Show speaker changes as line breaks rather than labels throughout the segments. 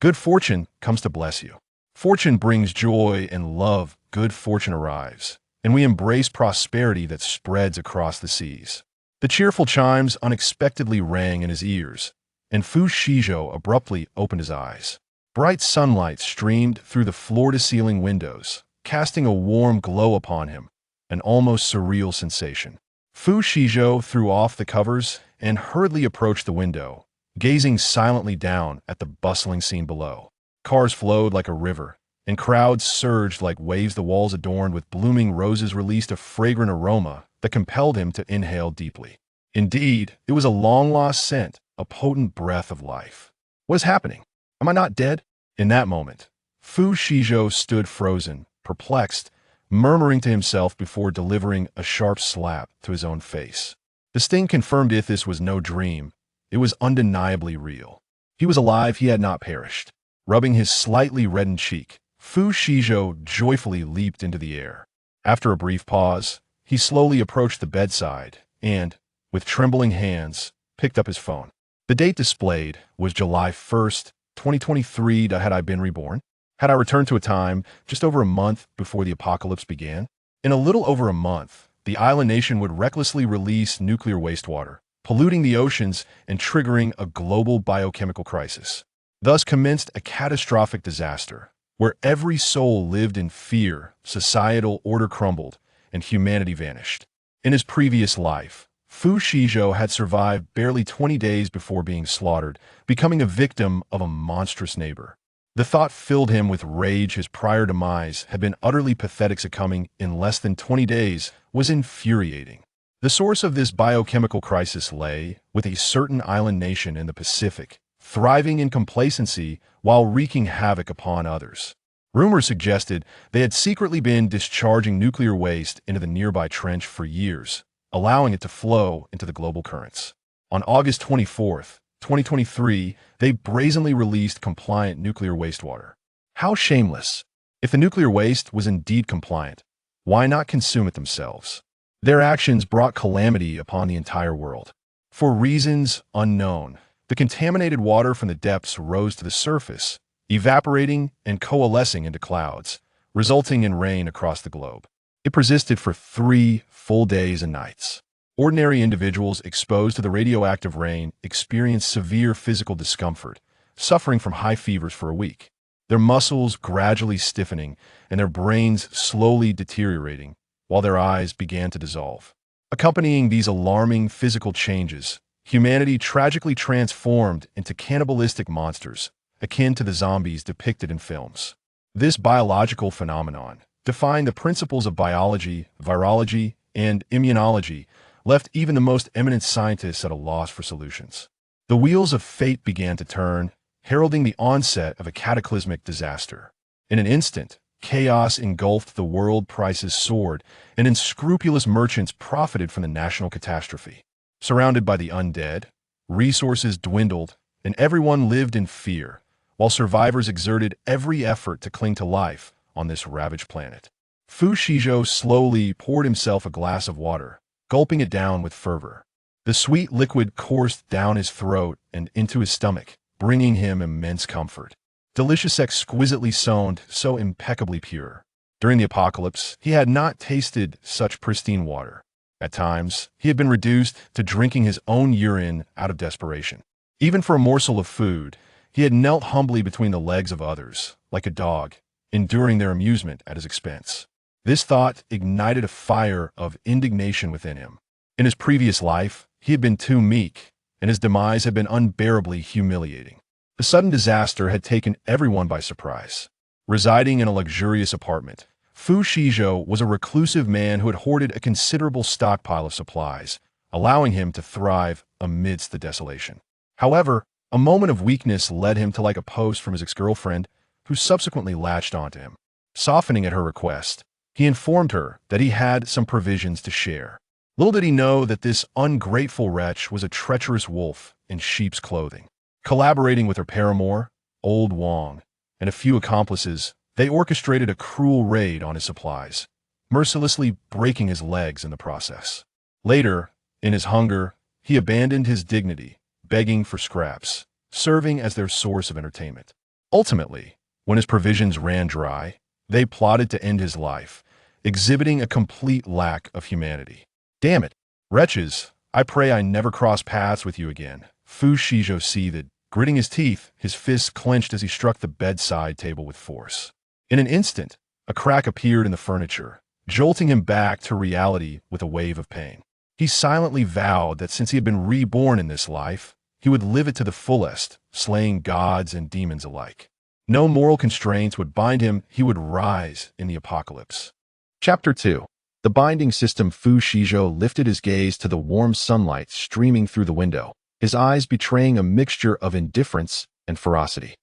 Good fortune comes to bless you. Fortune brings joy and love. Good fortune arrives, and we embrace prosperity that spreads across the seas. The cheerful chimes unexpectedly rang in his ears, and Fu Shizhou abruptly opened his eyes. Bright sunlight streamed through the floor-to-ceiling windows, casting a warm glow upon him, an almost surreal sensation. Fu Shizhou threw off the covers and hurriedly approached the window, gazing silently down at the bustling scene below. Cars flowed like a river, and crowds surged like waves. The walls adorned with blooming roses released a fragrant aroma that compelled him to inhale deeply. Indeed, it was a long-lost scent, a potent breath of life. What is happening? Am I not dead? In that moment, Fu Shizhou stood frozen, perplexed, murmuring to himself before delivering a sharp slap to his own face. The sting confirmed if this was no dream. It was undeniably real. He was alive, he had not perished. Rubbing his slightly reddened cheek, Fu Shizhou joyfully leaped into the air. After a brief pause, he slowly approached the bedside and, with trembling hands, picked up his phone. The date displayed was July 1st, 2023. Had I been reborn? Had I returned to a time just over a month before the apocalypse began? In a little over a month, the island nation would recklessly release nuclear wastewater, polluting the oceans and triggering a global biochemical crisis. Thus commenced a catastrophic disaster, where every soul lived in fear, societal order crumbled, and humanity vanished. In his previous life, Fu Shizhou had survived barely 20 days before being slaughtered, becoming a victim of a monstrous neighbor. The thought filled him with rage. His prior demise had been utterly pathetic. Succumbing in less than 20 days was infuriating. The source of this biochemical crisis lay with a certain island nation in the Pacific, thriving in complacency while wreaking havoc upon others. Rumors suggested they had secretly been discharging nuclear waste into the nearby trench for years, allowing it to flow into the global currents. On August 24th, 2023, they brazenly released compliant nuclear wastewater. How shameless! If the nuclear waste was indeed compliant, why not consume it themselves? Their actions brought calamity upon the entire world. For reasons unknown, the contaminated water from the depths rose to the surface, evaporating and coalescing into clouds, resulting in rain across the globe. It persisted for 3 full days and nights. Ordinary individuals exposed to the radioactive rain experienced severe physical discomfort, suffering from high fevers for a week, their muscles gradually stiffening and their brains slowly deteriorating, while their eyes began to dissolve. Accompanying these alarming physical changes, humanity tragically transformed into cannibalistic monsters, akin to the zombies depicted in films. This biological phenomenon, defying the principles of biology, virology, and immunology, left even the most eminent scientists at a loss for solutions. The wheels of fate began to turn, heralding the onset of a cataclysmic disaster. In an instant, chaos engulfed the world, prices soared, and unscrupulous merchants profited from the national catastrophe. Surrounded by the undead, resources dwindled, and everyone lived in fear, while survivors exerted every effort to cling to life on this ravaged planet. Fu Shizhou slowly poured himself a glass of water, gulping it down with fervor. The sweet liquid coursed down his throat and into his stomach, bringing him immense comfort. Delicious, exquisitely soned, so impeccably pure. During the apocalypse, he had not tasted such pristine water. At times, he had been reduced to drinking his own urine out of desperation. Even for a morsel of food, he had knelt humbly between the legs of others, like a dog, enduring their amusement at his expense. This thought ignited a fire of indignation within him. In his previous life, he had been too meek, and his demise had been unbearably humiliating. The sudden disaster had taken everyone by surprise. Residing in a luxurious apartment, Fu Shizhou was a reclusive man who had hoarded a considerable stockpile of supplies, allowing him to thrive amidst the desolation. However, a moment of weakness led him to like a post from his ex-girlfriend, who subsequently latched onto him. Softening at her request, he informed her that he had some provisions to share. Little did he know that this ungrateful wretch was a treacherous wolf in sheep's clothing. Collaborating with her paramour, Old Wong, and a few accomplices, they orchestrated a cruel raid on his supplies, mercilessly breaking his legs in the process. Later, in his hunger, he abandoned his dignity, begging for scraps, serving as their source of entertainment. Ultimately, when his provisions ran dry, they plotted to end his life, exhibiting a complete lack of humanity. Damn it, wretches, I pray I never cross paths with you again. Fu Shizhou seethed, gritting his teeth, his fists clenched as he struck the bedside table with force. In an instant, a crack appeared in the furniture, jolting him back to reality with a wave of pain. He silently vowed that since he had been reborn in this life, he would live it to the fullest, slaying gods and demons alike. No moral constraints would bind him, he would rise in the apocalypse. Chapter 2. The binding system. Fu Shizhou lifted his gaze to the warm sunlight streaming through the window, his eyes betraying a mixture of indifference and ferocity.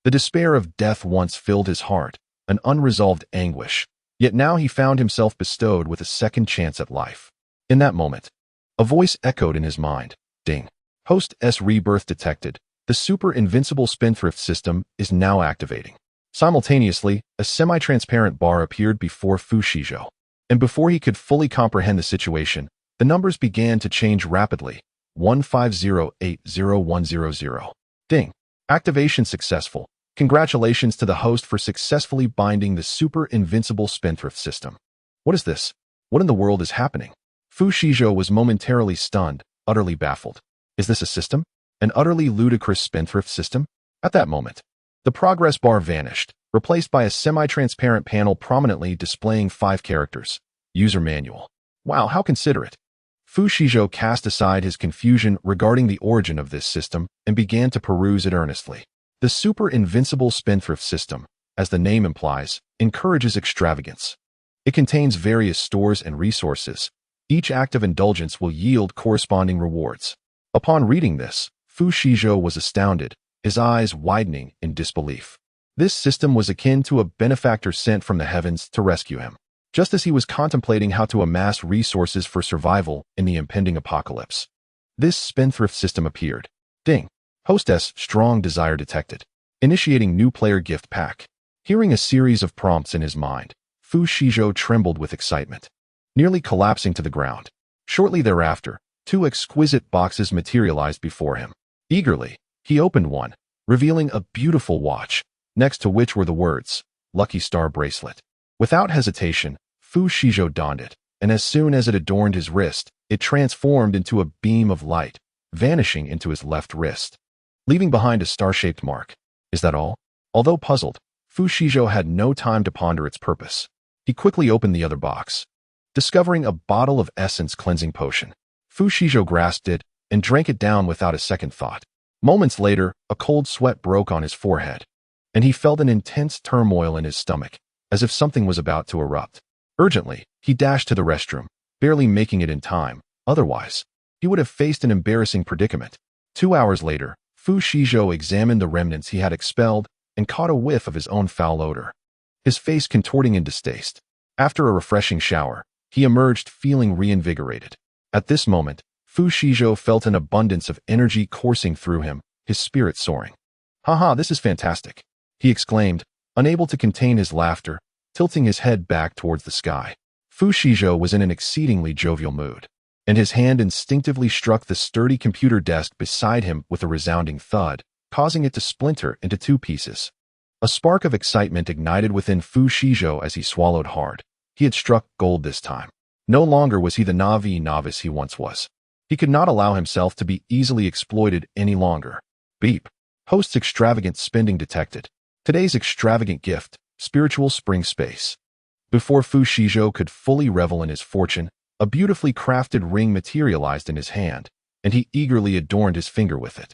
The despair of death once filled his heart, an unresolved anguish, yet now he found himself bestowed with a second chance at life. In that moment, a voice echoed in his mind. Ding. Host S rebirth detected. The super invincible spendthrift system is now activating. Simultaneously, a semi-transparent bar appeared before Fu Shizhou, and before he could fully comprehend the situation, the numbers began to change rapidly. 150801000. Ding. Activation successful. Congratulations to the host for successfully binding the super invincible spendthrift system. What is this? What in the world is happening? Fu Shizhou was momentarily stunned, utterly baffled. Is this a system? An utterly ludicrous spendthrift system? At that moment, the progress bar vanished, replaced by a semi-transparent panel prominently displaying 5 characters. User manual. Wow, how considerate. Fu Shizhou cast aside his confusion regarding the origin of this system and began to peruse it earnestly. The super invincible spendthrift system, as the name implies, encourages extravagance. It contains various stores and resources. Each act of indulgence will yield corresponding rewards. Upon reading this, Fu Shizhou was astounded, his eyes widening in disbelief. This system was akin to a benefactor sent from the heavens to rescue him, just as he was contemplating how to amass resources for survival in the impending apocalypse. This spendthrift system appeared. Ding. Hostess strong desire detected. Initiating new player gift pack. Hearing a series of prompts in his mind, Fu Shizhou trembled with excitement, nearly collapsing to the ground. Shortly thereafter, 2 exquisite boxes materialized before him. Eagerly, he opened one, revealing a beautiful watch, next to which were the words, Lucky Star Bracelet. Without hesitation, Fu Shizhou donned it, and as soon as it adorned his wrist, it transformed into a beam of light, vanishing into his left wrist, leaving behind a star-shaped mark. Is that all? Although puzzled, Fu Shizhou had no time to ponder its purpose. He quickly opened the other box, discovering a bottle of essence cleansing potion. Fu Shizhou grasped it and drank it down without a second thought. Moments later, a cold sweat broke on his forehead, and he felt an intense turmoil in his stomach, as if something was about to erupt. Urgently, he dashed to the restroom, barely making it in time. Otherwise, he would have faced an embarrassing predicament. 2 hours later, Fu Shizhou examined the remnants he had expelled and caught a whiff of his own foul odor, his face contorting in distaste. After a refreshing shower, he emerged feeling reinvigorated. At this moment, Fu Shizhou felt an abundance of energy coursing through him, his spirit soaring. Haha, this is fantastic, he exclaimed, unable to contain his laughter, tilting his head back towards the sky. Fu Shizhou was in an exceedingly jovial mood, and his hand instinctively struck the sturdy computer desk beside him with a resounding thud, causing it to splinter into 2 pieces. A spark of excitement ignited within Fu Shizhou as he swallowed hard. He had struck gold this time. No longer was he the naive novice he once was. He could not allow himself to be easily exploited any longer. Beep. Host's extravagant spending detected. Today's extravagant gift, spiritual spring space. Before Fu Shizhou could fully revel in his fortune, a beautifully crafted ring materialized in his hand, and he eagerly adorned his finger with it.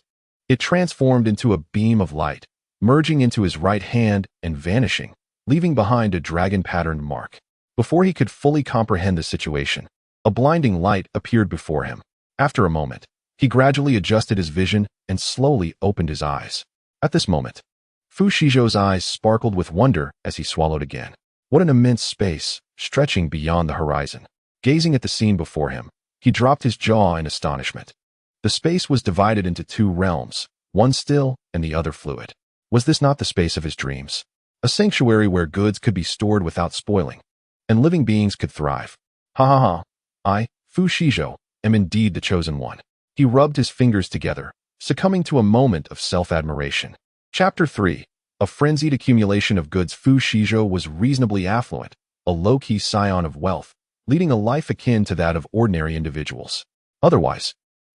It transformed into a beam of light, merging into his right hand and vanishing, leaving behind a dragon-patterned mark. Before he could fully comprehend the situation, a blinding light appeared before him. After a moment, he gradually adjusted his vision and slowly opened his eyes. At this moment, Fu Shizhou's eyes sparkled with wonder as he swallowed again. What an immense space, stretching beyond the horizon. Gazing at the scene before him, he dropped his jaw in astonishment. The space was divided into 2 realms, one still and the other fluid. Was this not the space of his dreams? A sanctuary where goods could be stored without spoiling, and living beings could thrive. Ha ha ha. I, Fu Shizhou, am indeed the chosen one. He rubbed his fingers together, succumbing to a moment of self-admiration. Chapter 3. A frenzied accumulation of goods. Fu Shizhou was reasonably affluent, a low-key scion of wealth, leading a life akin to that of ordinary individuals. Otherwise,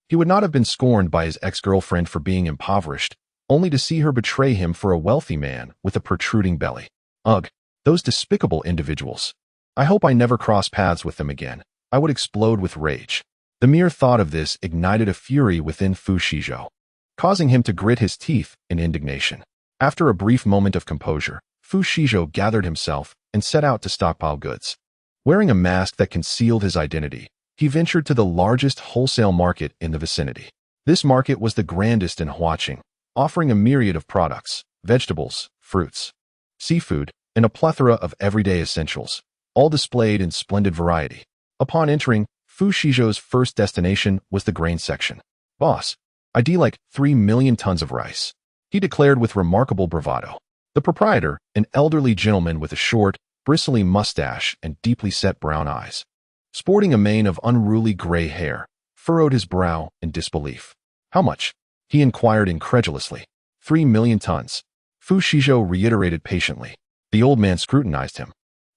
he would not have been scorned by his ex-girlfriend for being impoverished, only to see her betray him for a wealthy man with a protruding belly. Ugh, those despicable individuals. I hope I never cross paths with them again. I would explode with rage. The mere thought of this ignited a fury within Fu Shizhou, causing him to grit his teeth in indignation. After a brief moment of composure, Fu Shizhou gathered himself and set out to stockpile goods. Wearing a mask that concealed his identity, he ventured to the largest wholesale market in the vicinity. This market was the grandest in Huaqing, offering a myriad of products, vegetables, fruits, seafood, and a plethora of everyday essentials, all displayed in splendid variety. Upon entering, Fu Shizhou's first destination was the grain section. "Boss, I'd like 3 million tons of rice," he declared with remarkable bravado. The proprietor, an elderly gentleman with a short, bristly mustache and deeply set brown eyes, sporting a mane of unruly gray hair, furrowed his brow in disbelief. "How much?" he inquired incredulously. 3 million tons. Fu Shizhou reiterated patiently. The old man scrutinized him,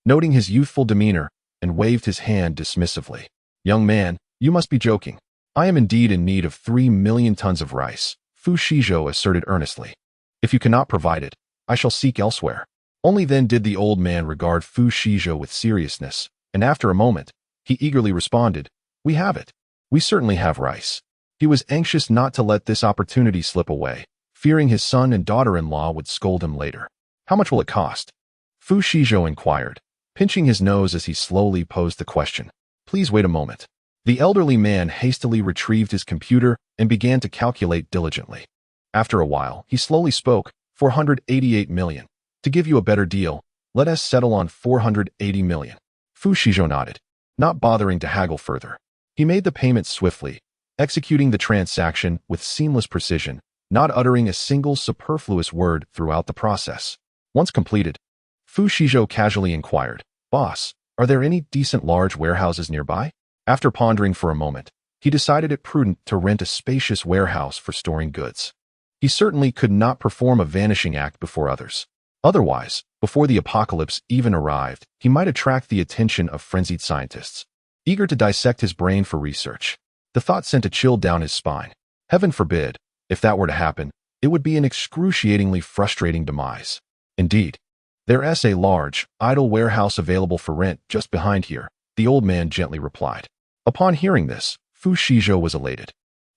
noting his youthful demeanor, and waved his hand dismissively. "Young man, you must be joking. I am indeed in need of 3 million tons of rice," Fu Shizhou asserted earnestly. "If you cannot provide it, I shall seek elsewhere." Only then did the old man regard Fu Shizhou with seriousness, and after a moment, he eagerly responded, "We have it. We certainly have rice." He was anxious not to let this opportunity slip away, fearing his son and daughter-in-law would scold him later. "How much will it cost?" Fu Shizhou inquired, pinching his nose as he slowly posed the question. "Please wait a moment." The elderly man hastily retrieved his computer and began to calculate diligently. After a while, he slowly spoke, 488 million. "To give you a better deal, let us settle on 480 million. Fu Shizhou nodded, not bothering to haggle further. He made the payment swiftly, executing the transaction with seamless precision, not uttering a single superfluous word throughout the process. Once completed, Fu Shizhou casually inquired, "Boss, are there any decent large warehouses nearby?" After pondering for a moment, he decided it prudent to rent a spacious warehouse for storing goods. He certainly could not perform a vanishing act before others. Otherwise, before the apocalypse even arrived, he might attract the attention of frenzied scientists, eager to dissect his brain for research. The thought sent a chill down his spine. Heaven forbid, if that were to happen, it would be an excruciatingly frustrating demise. Indeed, there's a large, idle warehouse available for rent just behind here, the old man gently replied. Upon hearing this, Fu Shizhou was elated.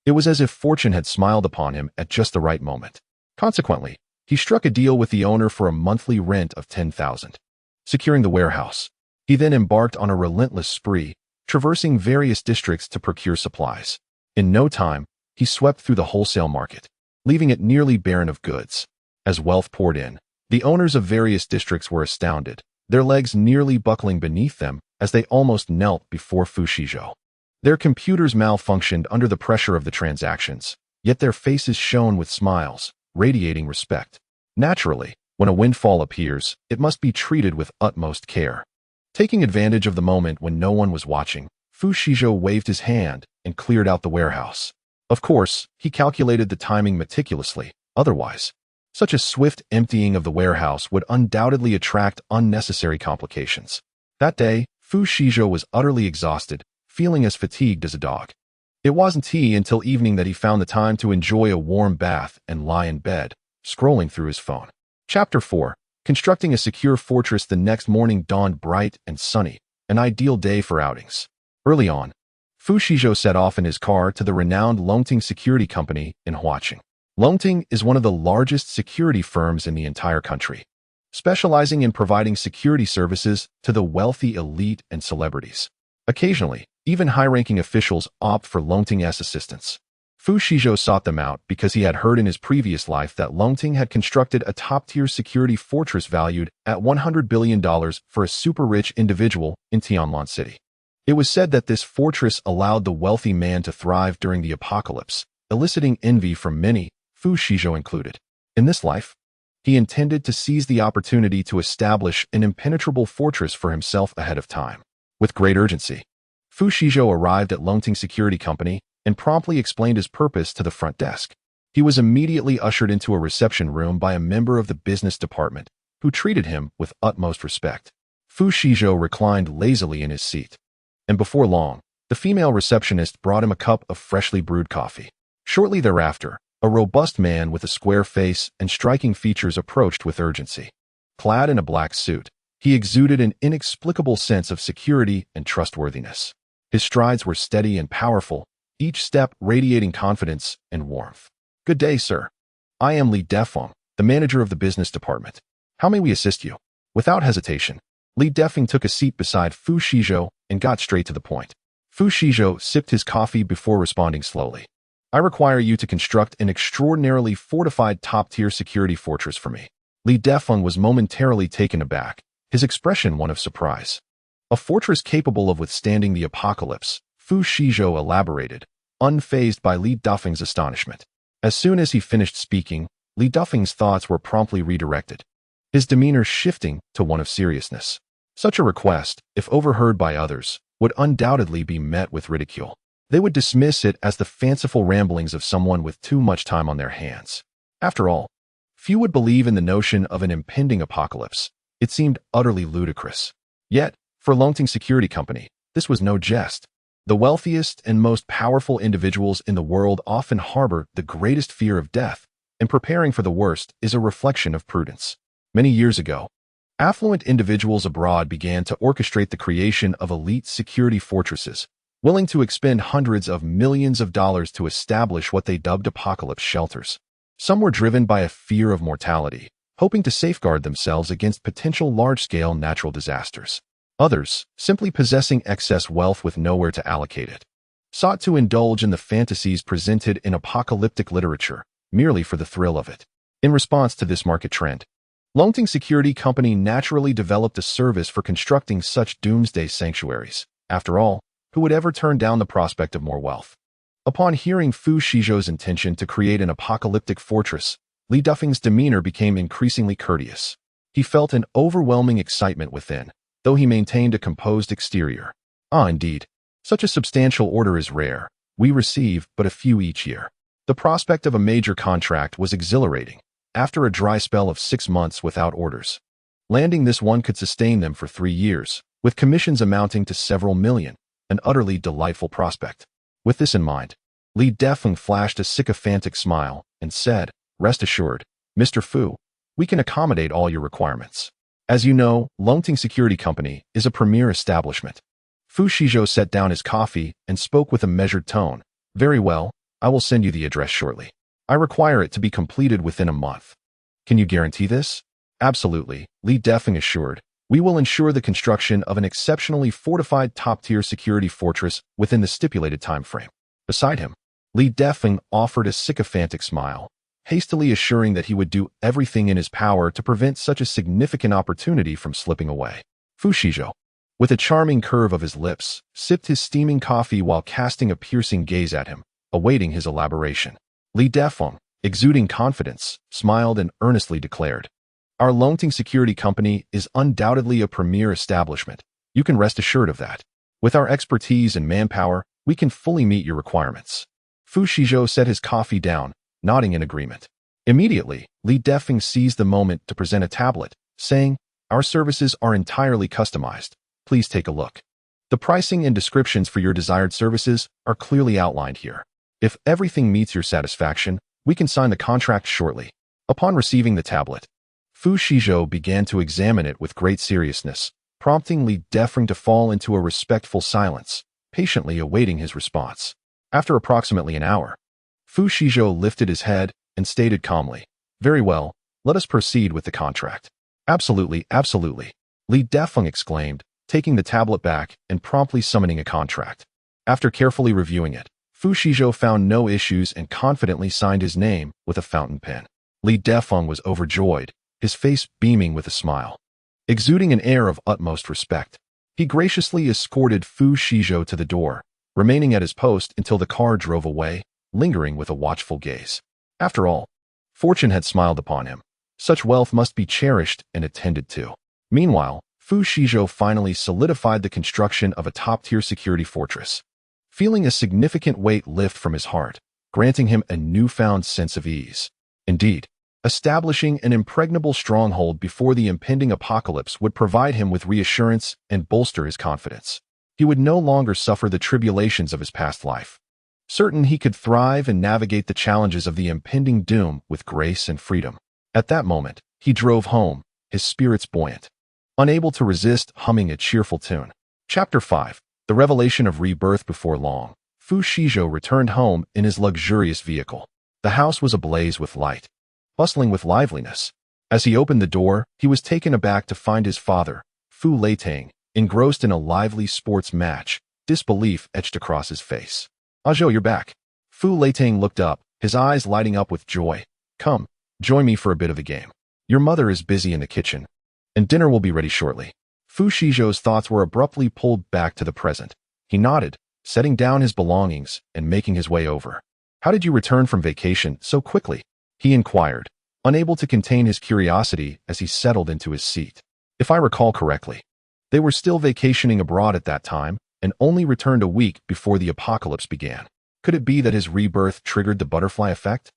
It was as if fortune had smiled upon him at just the right moment. Consequently, he struck a deal with the owner for a monthly rent of 10,000. Securing the warehouse, he then embarked on a relentless spree, traversing various districts to procure supplies. In no time, he swept through the wholesale market, leaving it nearly barren of goods. As wealth poured in, the owners of various districts were astounded, their legs nearly buckling beneath them as they almost knelt before Fu Shizhou. Their computers malfunctioned under the pressure of the transactions, yet their faces shone with smiles, radiating respect. Naturally, when a windfall appears, it must be treated with utmost care. Taking advantage of the moment when no one was watching, Fu Shizhou waved his hand and cleared out the warehouse. Of course, he calculated the timing meticulously, otherwise, such a swift emptying of the warehouse would undoubtedly attract unnecessary complications. That day, Fu Shizhou was utterly exhausted, feeling as fatigued as a dog. It wasn't until evening that he found the time to enjoy a warm bath and lie in bed, scrolling through his phone. Chapter 4. Constructing a secure fortress. The next morning dawned bright and sunny, an ideal day for outings. Early on, Fu Shizhou set off in his car to the renowned Longting Security Company in Huaqing. Longting is one of the largest security firms in the entire country, specializing in providing security services to the wealthy elite and celebrities. Occasionally, even high-ranking officials opt for Longting's assistance. Fu Shizhou sought them out because he had heard in his previous life that Longting had constructed a top-tier security fortress valued at $100 billion for a super-rich individual in Tianlan City. It was said that this fortress allowed the wealthy man to thrive during the apocalypse, eliciting envy from many, Fu Shizhou included. In this life, he intended to seize the opportunity to establish an impenetrable fortress for himself ahead of time. With great urgency, Fu Shizhou arrived at Longting Security Company and promptly explained his purpose to the front desk. He was immediately ushered into a reception room by a member of the business department, who treated him with utmost respect. Fu Shizhou reclined lazily in his seat, and before long, the female receptionist brought him a cup of freshly brewed coffee. Shortly thereafter, a robust man with a square face and striking features approached with urgency. Clad in a black suit, he exuded an inexplicable sense of security and trustworthiness. His strides were steady and powerful, each step radiating confidence and warmth. "Good day, sir. I am Li Defeng, the manager of the business department. How may we assist you?" Without hesitation, Li Defeng took a seat beside Fu Shizhou and got straight to the point. Fu Shizhou sipped his coffee before responding slowly. "I require you to construct an extraordinarily fortified top-tier security fortress for me." Li Defeng was momentarily taken aback, his expression one of surprise. "A fortress capable of withstanding the apocalypse," Fu Shizhou elaborated, unfazed by Li Defeng's astonishment. As soon as he finished speaking, Li Defeng's thoughts were promptly redirected, his demeanor shifting to one of seriousness. Such a request, if overheard by others, would undoubtedly be met with ridicule. They would dismiss it as the fanciful ramblings of someone with too much time on their hands. After all, few would believe in the notion of an impending apocalypse. It seemed utterly ludicrous. Yet, for Longting Security Company, this was no jest. The wealthiest and most powerful individuals in the world often harbor the greatest fear of death, and preparing for the worst is a reflection of prudence. Many years ago, affluent individuals abroad began to orchestrate the creation of elite security fortresses, willing to expend hundreds of millions of dollars to establish what they dubbed apocalypse shelters. Some were driven by a fear of mortality, hoping to safeguard themselves against potential large-scale natural disasters. Others, simply possessing excess wealth with nowhere to allocate it, sought to indulge in the fantasies presented in apocalyptic literature, merely for the thrill of it. In response to this market trend, Longting Security Company naturally developed a service for constructing such doomsday sanctuaries. After all, who would ever turn down the prospect of more wealth? Upon hearing Fu Shizhou's intention to create an apocalyptic fortress, Li Defeng's demeanor became increasingly courteous. He felt an overwhelming excitement within, though he maintained a composed exterior. Indeed, such a substantial order is rare. We receive but a few each year. The prospect of a major contract was exhilarating, after a dry spell of 6 months without orders. Landing this one could sustain them for 3 years, with commissions amounting to several million, an utterly delightful prospect. With this in mind, Li Defeng flashed a sycophantic smile and said, "Rest assured, Mr. Fu, we can accommodate all your requirements. As you know, Longting Security Company is a premier establishment." Fu Shizhou set down his coffee and spoke with a measured tone. "Very well, I will send you the address shortly. I require it to be completed within a month." "Can you guarantee this?" "Absolutely," Li Defeng assured. "We will ensure the construction of an exceptionally fortified top-tier security fortress within the stipulated time frame." Beside him, Li Defeng offered a sycophantic smile, hastily assuring that he would do everything in his power to prevent such a significant opportunity from slipping away. Fu Shizhou, with a charming curve of his lips, sipped his steaming coffee while casting a piercing gaze at him, awaiting his elaboration. Li Defeng, exuding confidence, smiled and earnestly declared, "Our Longting Security Company is undoubtedly a premier establishment. You can rest assured of that. With our expertise and manpower, we can fully meet your requirements." Fu Shizhou set his coffee down, nodding in agreement. Immediately, Li Defeng seized the moment to present a tablet, saying, "Our services are entirely customized. Please take a look. The pricing and descriptions for your desired services are clearly outlined here. If everything meets your satisfaction, we can sign the contract shortly." Upon receiving the tablet, Fu Shizhou began to examine it with great seriousness, prompting Li Defeng to fall into a respectful silence, patiently awaiting his response. After approximately an hour, Fu Shizhou lifted his head and stated calmly, "Very well, let us proceed with the contract." "Absolutely, absolutely," Li Defeng exclaimed, taking the tablet back and promptly summoning a contract. After carefully reviewing it, Fu Shizhou found no issues and confidently signed his name with a fountain pen. Li Defeng was overjoyed, his face beaming with a smile. Exuding an air of utmost respect, he graciously escorted Fu Shizhou to the door, remaining at his post until the car drove away, lingering with a watchful gaze. After all, fortune had smiled upon him. Such wealth must be cherished and attended to. Meanwhile, Fu Shizhou finally solidified the construction of a top-tier security fortress. Feeling a significant weight lift from his heart, granting him a newfound sense of ease. Indeed, establishing an impregnable stronghold before the impending apocalypse would provide him with reassurance and bolster his confidence. He would no longer suffer the tribulations of his past life. Certain he could thrive and navigate the challenges of the impending doom with grace and freedom. At that moment, he drove home, his spirits buoyant, unable to resist humming a cheerful tune. Chapter 5. The Revelation of Rebirth. Before long, Fu Shizhou returned home in his luxurious vehicle. The house was ablaze with light, bustling with liveliness. As he opened the door, he was taken aback to find his father, Fu Leitang, engrossed in a lively sports match. Disbelief etched across his face. "Zhou, you're back." Fu Leitang looked up, his eyes lighting up with joy. "Come, join me for a bit of the game. Your mother is busy in the kitchen, and dinner will be ready shortly." Fu Shizhou's thoughts were abruptly pulled back to the present. He nodded, setting down his belongings and making his way over. "How did you return from vacation so quickly?" he inquired, unable to contain his curiosity as he settled into his seat. If I recall correctly, they were still vacationing abroad at that time and only returned a week before the apocalypse began. Could it be that his rebirth triggered the butterfly effect?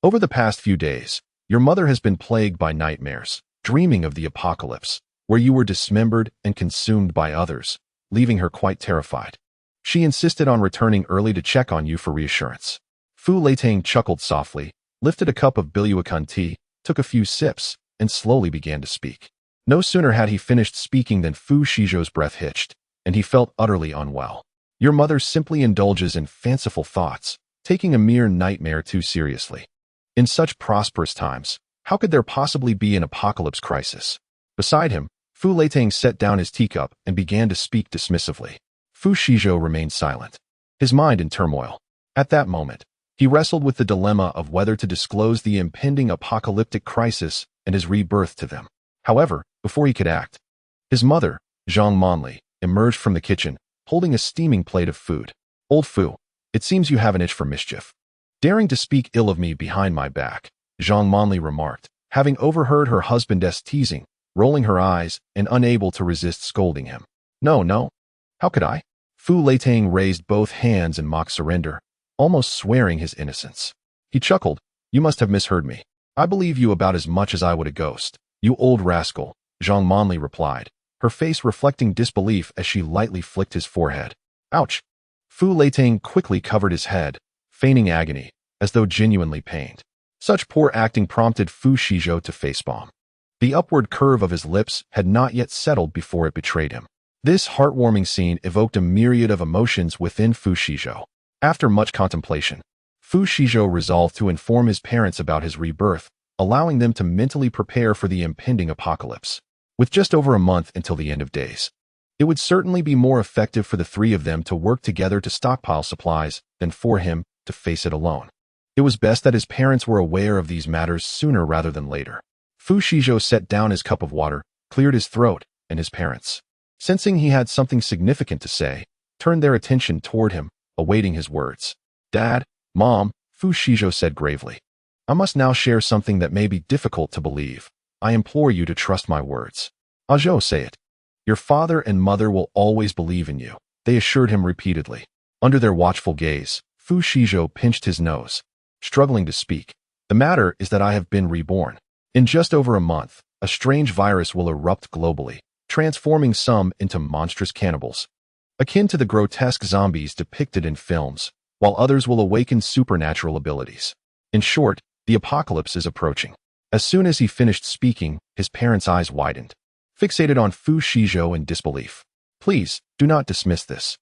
Over the past few days, your mother has been plagued by nightmares, dreaming of the apocalypse, where you were dismembered and consumed by others, leaving her quite terrified. She insisted on returning early to check on you for reassurance. Fu Leitang chuckled softly, lifted a cup of Biluakan tea, took a few sips, and slowly began to speak. No sooner had he finished speaking than Fu Shizhou's breath hitched, and he felt utterly unwell. Your mother simply indulges in fanciful thoughts, taking a mere nightmare too seriously. In such prosperous times, how could there possibly be an apocalypse crisis? Beside him, Fu Leitang set down his teacup and began to speak dismissively. Fu Shizhou remained silent, his mind in turmoil. At that moment, he wrestled with the dilemma of whether to disclose the impending apocalyptic crisis and his rebirth to them. However, before he could act, his mother, Zhang Monli, emerged from the kitchen, holding a steaming plate of food. "Old Fu, it seems you have an itch for mischief. Daring to speak ill of me behind my back," Zhang Monli remarked, having overheard her husband's teasing, rolling her eyes and unable to resist scolding him. No. How could I?" Fu Leitang raised both hands in mock surrender, almost swearing his innocence. He chuckled. "You must have misheard me. I believe you about as much as I would a ghost, you old rascal," Zhang Monli replied, her face reflecting disbelief as she lightly flicked his forehead. "Ouch!" Fu Leitang quickly covered his head, feigning agony, as though genuinely pained. Such poor acting prompted Fu Shizhou to facepalm. The upward curve of his lips had not yet settled before it betrayed him. This heartwarming scene evoked a myriad of emotions within Fu Shizhou. After much contemplation, Fu Shizhou resolved to inform his parents about his rebirth, allowing them to mentally prepare for the impending apocalypse. With just over a month until the end of days, it would certainly be more effective for the three of them to work together to stockpile supplies than for him to face it alone. It was best that his parents were aware of these matters sooner rather than later. Fu Shizhou set down his cup of water, cleared his throat, and his parents, sensing he had something significant to say, turned their attention toward him, awaiting his words. "Dad, Mom," Fu Shizhou said gravely, "I must now share something that may be difficult to believe. I implore you to trust my words." "Zhou, say it." "Your father and mother will always believe in you," they assured him repeatedly. Under their watchful gaze, Fu Shizhou pinched his nose, struggling to speak. "The matter is that I have been reborn. In just over a month, a strange virus will erupt globally, transforming some into monstrous cannibals, akin to the grotesque zombies depicted in films, while others will awaken supernatural abilities. In short, the apocalypse is approaching." As soon as he finished speaking, his parents' eyes widened, fixated on Fu Shizhou in disbelief. "Please, do not dismiss this."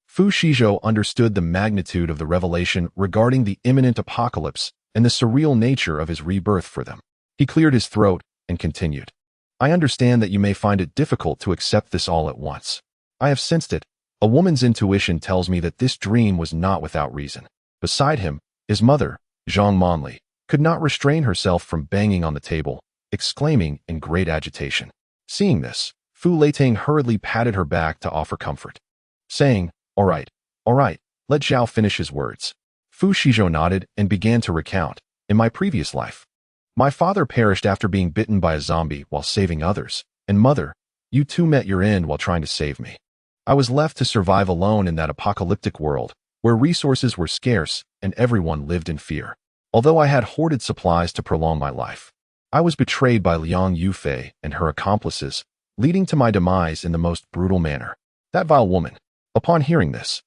Fu Shizhou understood the magnitude of the revelation regarding the imminent apocalypse and the surreal nature of his rebirth for them. He cleared his throat and continued. "I understand that you may find it difficult to accept this all at once. I have sensed it. A woman's intuition tells me that this dream was not without reason." Beside him, his mother, Zhang Monli, could not restrain herself from banging on the table, exclaiming in great agitation. Seeing this, Fu Leitang hurriedly patted her back to offer comfort, saying, all right, let Zhao finish his words." Fu Shizhou nodded and began to recount. "In my previous life, my father perished after being bitten by a zombie while saving others, and mother, you too met your end while trying to save me. I was left to survive alone in that apocalyptic world, where resources were scarce and everyone lived in fear. Although I had hoarded supplies to prolong my life, I was betrayed by Liang Yufei and her accomplices, leading to my demise in the most brutal manner. That vile woman. Upon hearing this,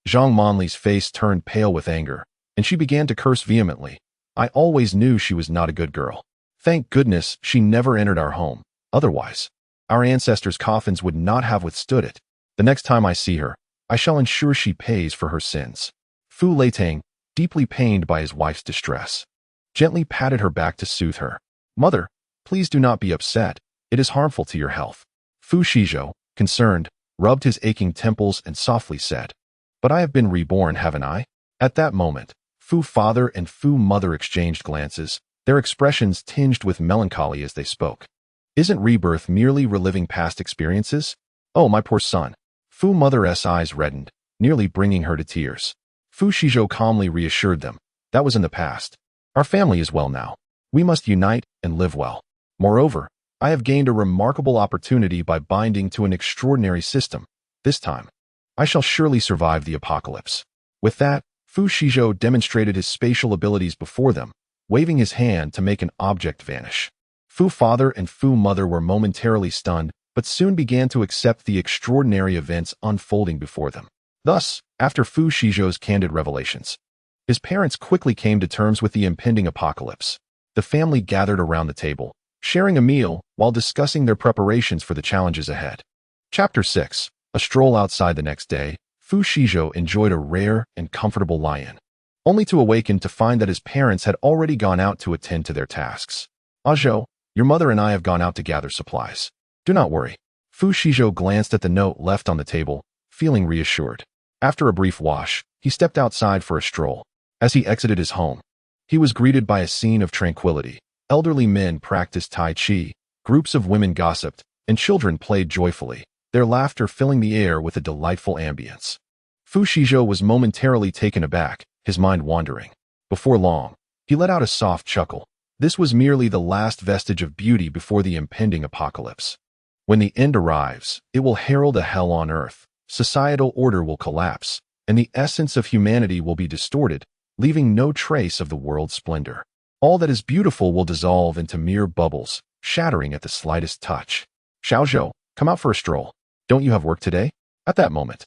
Zhang Monli's face turned pale with anger, and she began to curse vehemently. I always knew she was not a good girl. Thank goodness she never entered our home. Otherwise, our ancestors' coffins would not have withstood it. The next time I see her, I shall ensure she pays for her sins. Fu Leitang, deeply pained by his wife's distress, gently patted her back to soothe her. Mother, please do not be upset. It is harmful to your health. Fu Shizhou, concerned, rubbed his aching temples and softly said, "But I have been reborn, haven't I?" At that moment, Fu father and Fu mother exchanged glances, their expressions tinged with melancholy as they spoke. Isn't rebirth merely reliving past experiences? Oh, my poor son. Fu mother's eyes reddened, nearly bringing her to tears. Fu Shizhou calmly reassured them. That was in the past. Our family is well now. We must unite and live well. Moreover, I have gained a remarkable opportunity by binding to an extraordinary system. This time, I shall surely survive the apocalypse. With that, Fu Shizhou demonstrated his spatial abilities before them, waving his hand to make an object vanish. Fu father and Fu mother were momentarily stunned, but soon began to accept the extraordinary events unfolding before them. Thus, after Fu Shizhou's candid revelations, his parents quickly came to terms with the impending apocalypse. The family gathered around the table, sharing a meal while discussing their preparations for the challenges ahead. Chapter 6. A stroll outside the next day, Fu Shizhou enjoyed a rare and comfortable lie-in, only to awaken to find that his parents had already gone out to attend to their tasks. "Zhou, your mother and I have gone out to gather supplies. Do not worry." Fu Shizhou glanced at the note left on the table, feeling reassured. After a brief wash, he stepped outside for a stroll. As he exited his home, he was greeted by a scene of tranquility. Elderly men practiced Tai Chi, groups of women gossiped, and children played joyfully, their laughter filling the air with a delightful ambience. Fu Shizhou was momentarily taken aback, his mind wandering. Before long, he let out a soft chuckle. This was merely the last vestige of beauty before the impending apocalypse. When the end arrives, it will herald a hell on earth, societal order will collapse, and the essence of humanity will be distorted, leaving no trace of the world's splendor. All that is beautiful will dissolve into mere bubbles, shattering at the slightest touch. "Xiaozhou, come out for a stroll. Don't you have work today?" At that moment,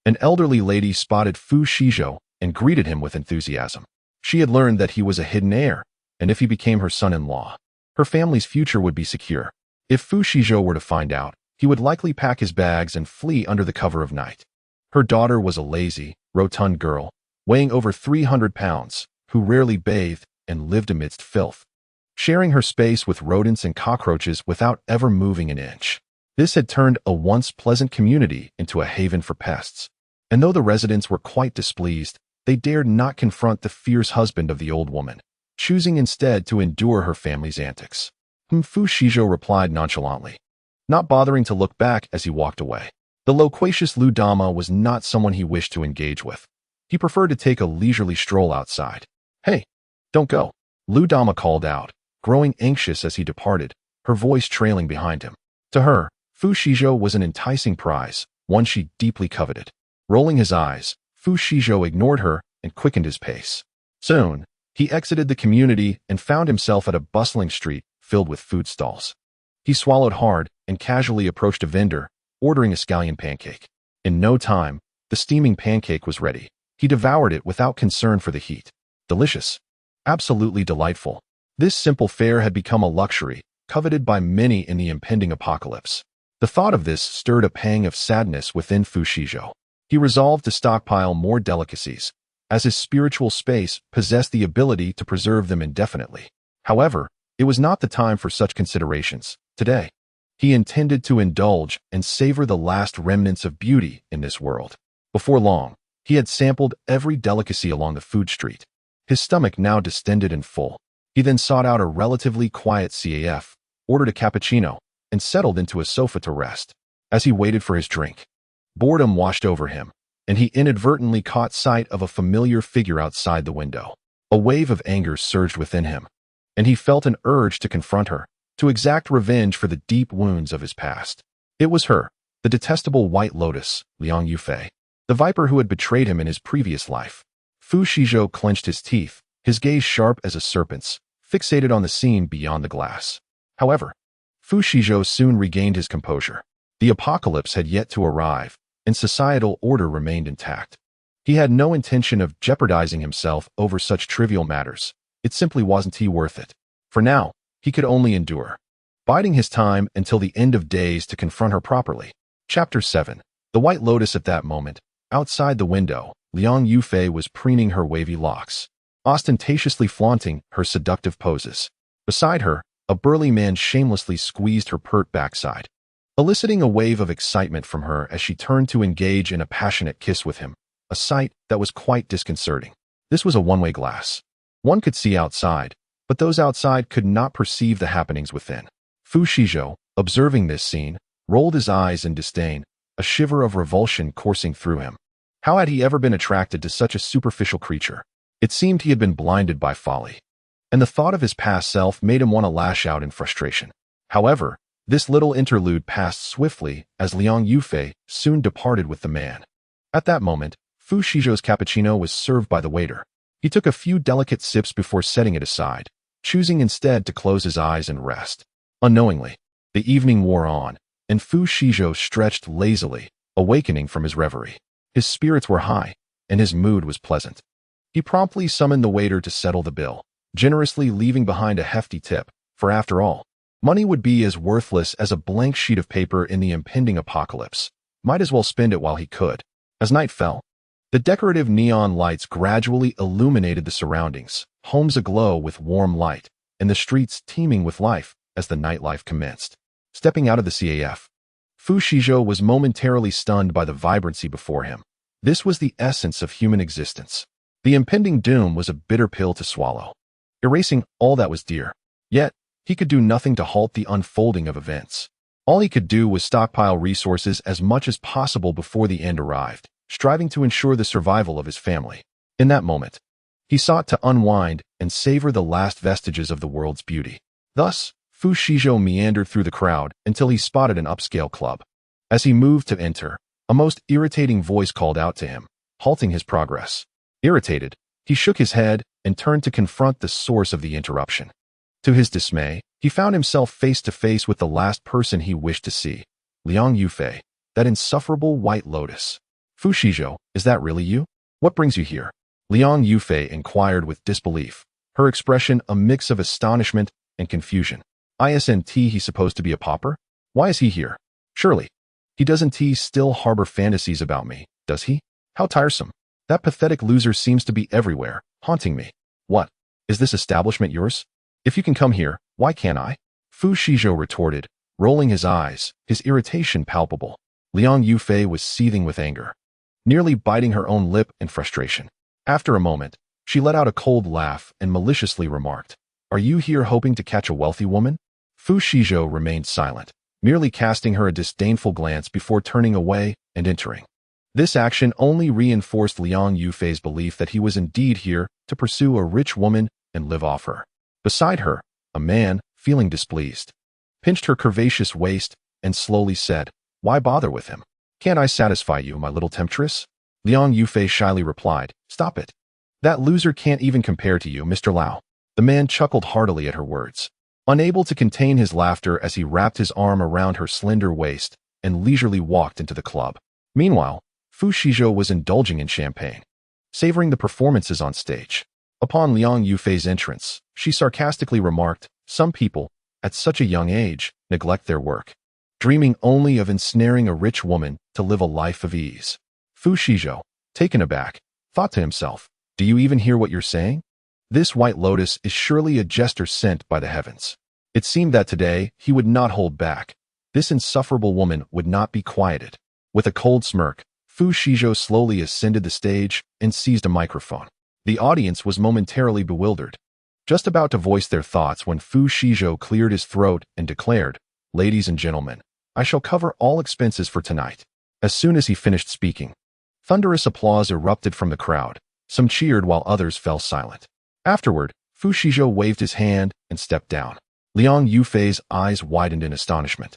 an elderly lady spotted Fu Shizhou and greeted him with enthusiasm. She had learned that he was a hidden heir, and if he became her son-in-law, her family's future would be secure. If Fu Shizhou were to find out, he would likely pack his bags and flee under the cover of night. Her daughter was a lazy, rotund girl, weighing over 300 pounds, who rarely bathed and lived amidst filth, sharing her space with rodents and cockroaches without ever moving an inch. This had turned a once pleasant community into a haven for pests. And though the residents were quite displeased, they dared not confront the fierce husband of the old woman, choosing instead to endure her family's antics. Fu Shizhou replied nonchalantly, not bothering to look back as he walked away. The loquacious Lu Dama was not someone he wished to engage with. He preferred to take a leisurely stroll outside. "Hey, don't go," Lu Dama called out, growing anxious as he departed, her voice trailing behind him. To her, Fu Shizhou was an enticing prize, one she deeply coveted. Rolling his eyes, Fu Shizhou ignored her and quickened his pace. Soon, he exited the community and found himself at a bustling street filled with food stalls. He swallowed hard and casually approached a vendor, ordering a scallion pancake. In no time, the steaming pancake was ready. He devoured it without concern for the heat. Delicious. Absolutely delightful. This simple fare had become a luxury, coveted by many in the impending apocalypse. The thought of this stirred a pang of sadness within Fu Shizhou. He resolved to stockpile more delicacies, as his spiritual space possessed the ability to preserve them indefinitely. However, it was not the time for such considerations. Today, he intended to indulge and savor the last remnants of beauty in this world. Before long, he had sampled every delicacy along the food street, his stomach now distended and full. He then sought out a relatively quiet CAF, ordered a cappuccino, and settled into a sofa to rest. As he waited for his drink, boredom washed over him, and he inadvertently caught sight of a familiar figure outside the window. A wave of anger surged within him, and he felt an urge to confront her, to exact revenge for the deep wounds of his past. It was her, the detestable White Lotus, Liang Yufei. the viper who had betrayed him in his previous life. Fu Shizhou clenched his teeth, his gaze sharp as a serpent's, fixated on the scene beyond the glass. However, Fu Shizhou soon regained his composure. The apocalypse had yet to arrive, and societal order remained intact. He had no intention of jeopardizing himself over such trivial matters. It simply wasn't worth it. For now, he could only endure, biding his time until the end of days to confront her properly. Chapter 7. The White Lotus. At that moment, outside the window, Liang Yufei was preening her wavy locks, ostentatiously flaunting her seductive poses. Beside her, a burly man shamelessly squeezed her pert backside, eliciting a wave of excitement from her as she turned to engage in a passionate kiss with him, a sight that was quite disconcerting. This was a one-way glass. One could see outside, but those outside could not perceive the happenings within. Fu Shizhou, observing this scene, rolled his eyes in disdain, a shiver of revulsion coursing through him. How had he ever been attracted to such a superficial creature? It seemed he had been blinded by folly, and the thought of his past self made him want to lash out in frustration. However, this little interlude passed swiftly as Liang Yufei soon departed with the man. At that moment, Fu Shizhou's cappuccino was served by the waiter. He took a few delicate sips before setting it aside, choosing instead to close his eyes and rest. Unknowingly, the evening wore on, and Fu Shizhou stretched lazily, awakening from his reverie. His spirits were high, and his mood was pleasant. He promptly summoned the waiter to settle the bill, generously leaving behind a hefty tip, for after all, money would be as worthless as a blank sheet of paper in the impending apocalypse. Might as well spend it while he could. As night fell, the decorative neon lights gradually illuminated the surroundings, homes aglow with warm light, and the streets teeming with life as the nightlife commenced. Stepping out of the CAF, Fu Shizhou was momentarily stunned by the vibrancy before him. This was the essence of human existence. The impending doom was a bitter pill to swallow, erasing all that was dear. Yet, he could do nothing to halt the unfolding of events. All he could do was stockpile resources as much as possible before the end arrived, striving to ensure the survival of his family. In that moment, he sought to unwind and savor the last vestiges of the world's beauty. Thus, Fu Shizhou meandered through the crowd until he spotted an upscale club. As he moved to enter, a most irritating voice called out to him, halting his progress. Irritated, he shook his head and turned to confront the source of the interruption. To his dismay, he found himself face to face with the last person he wished to see, Liang Yufei, that insufferable White Lotus. Fu Shizhou, is that really you? What brings you here? Liang Yufei inquired with disbelief, her expression a mix of astonishment and confusion. Isn't he supposed to be a pauper? Why is he here? Surely, he doesn't still harbor fantasies about me, does he? How tiresome. That pathetic loser seems to be everywhere, haunting me. What? Is this establishment yours? If you can come here, why can't I? Fu Shizhou retorted, rolling his eyes, his irritation palpable. Liang Yufei was seething with anger, nearly biting her own lip in frustration. After a moment, she let out a cold laugh and maliciously remarked, "Are you here hoping to catch a wealthy woman?" Fu Shizhou remained silent, merely casting her a disdainful glance before turning away and entering. This action only reinforced Liang Yufei's belief that he was indeed here to pursue a rich woman and live off her. Beside her, a man, feeling displeased, pinched her curvaceous waist and slowly said, "Why bother with him? Can't I satisfy you, my little temptress?" Liang Yufei shyly replied, "Stop it. That loser can't even compare to you, Mr. Lao." The man chuckled heartily at her words, unable to contain his laughter as he wrapped his arm around her slender waist and leisurely walked into the club. Meanwhile, Fu Shizhou was indulging in champagne, savoring the performances on stage. Upon Liang Yufei's entrance, she sarcastically remarked, "Some people, at such a young age, neglect their work, dreaming only of ensnaring a rich woman to live a life of ease." Fu Shizhou, taken aback, thought to himself, "Do you even hear what you're saying? This White Lotus is surely a jester sent by the heavens." It seemed that today he would not hold back. This insufferable woman would not be quieted. With a cold smirk, Fu Shizhou slowly ascended the stage and seized a microphone. The audience was momentarily bewildered, just about to voice their thoughts when Fu Shizhou cleared his throat and declared, "Ladies and gentlemen, I shall cover all expenses for tonight." As soon as he finished speaking, thunderous applause erupted from the crowd. Some cheered while others fell silent. Afterward, Fu Shizhou waved his hand and stepped down. Liang Yufei's eyes widened in astonishment,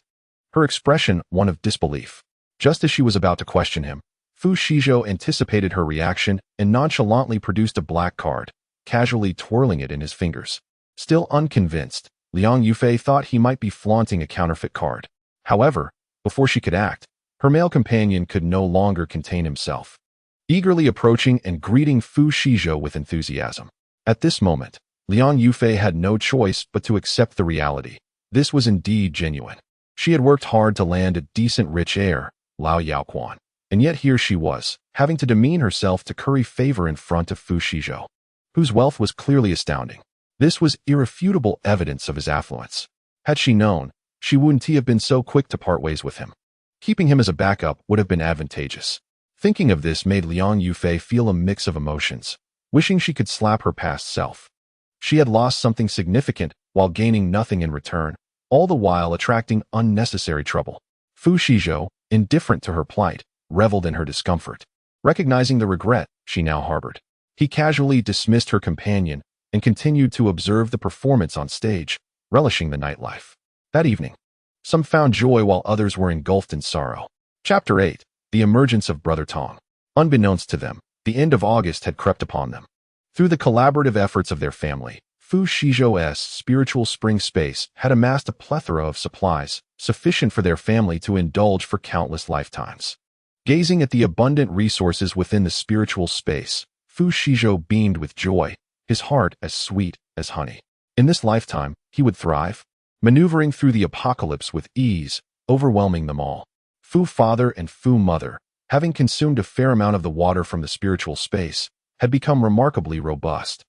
her expression one of disbelief. Just as she was about to question him, Fu Shizhou anticipated her reaction and nonchalantly produced a black card, casually twirling it in his fingers. Still unconvinced, Liang Yufei thought he might be flaunting a counterfeit card. However, before she could act, her male companion could no longer contain himself, eagerly approaching and greeting Fu Shizhou with enthusiasm. At this moment, Liang Yufei had no choice but to accept the reality. This was indeed genuine. She had worked hard to land a decent rich heir, Lao Yaoquan, and yet here she was, having to demean herself to curry favor in front of Fu Shizhou, whose wealth was clearly astounding. This was irrefutable evidence of his affluence. Had she known, she wouldn't have been so quick to part ways with him. Keeping him as a backup would have been advantageous. Thinking of this made Liang Yufei feel a mix of emotions, wishing she could slap her past self. She had lost something significant while gaining nothing in return, all the while attracting unnecessary trouble. Fu Shizhou, indifferent to her plight, reveled in her discomfort. Recognizing the regret she now harbored, he casually dismissed her companion and continued to observe the performance on stage, relishing the nightlife. That evening, some found joy while others were engulfed in sorrow. Chapter 8. The Emergence of Brother Tong. Unbeknownst to them, the end of August had crept upon them. Through the collaborative efforts of their family, Fu Shizhou's spiritual spring space had amassed a plethora of supplies, sufficient for their family to indulge for countless lifetimes. Gazing at the abundant resources within the spiritual space, Fu Shizhou beamed with joy, his heart as sweet as honey. In this lifetime, he would thrive, maneuvering through the apocalypse with ease, overwhelming them all. Fu father and Fu mother, having consumed a fair amount of the water from the spiritual space, had become remarkably robust.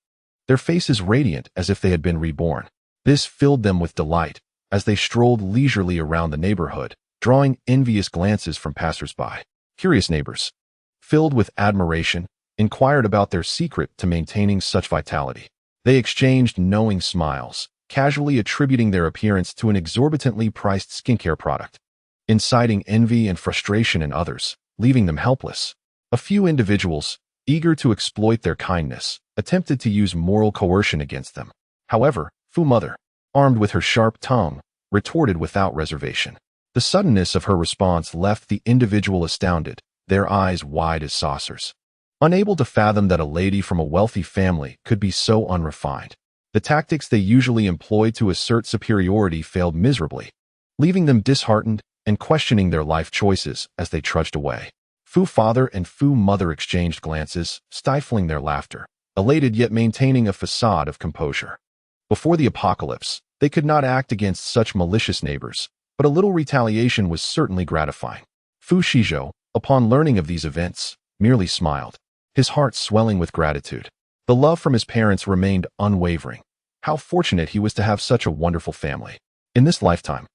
Their faces radiant as if they had been reborn. This filled them with delight as they strolled leisurely around the neighborhood, drawing envious glances from passers-by. Curious neighbors, filled with admiration, inquired about their secret to maintaining such vitality. They exchanged knowing smiles, casually attributing their appearance to an exorbitantly priced skincare product, inciting envy and frustration in others, leaving them helpless. A few individuals, eager to exploit their kindness, attempted to use moral coercion against them. However, Fu mother, armed with her sharp tongue, retorted without reservation. The suddenness of her response left the individual astounded, their eyes wide as saucers. Unable to fathom that a lady from a wealthy family could be so unrefined, the tactics they usually employed to assert superiority failed miserably, leaving them disheartened and questioning their life choices as they trudged away. Fu father and Fu mother exchanged glances, stifling their laughter, elated yet maintaining a facade of composure. Before the apocalypse, they could not act against such malicious neighbors, but a little retaliation was certainly gratifying. Fu Shizhou, upon learning of these events, merely smiled, his heart swelling with gratitude. The love from his parents remained unwavering. How fortunate he was to have such a wonderful family. In this lifetime,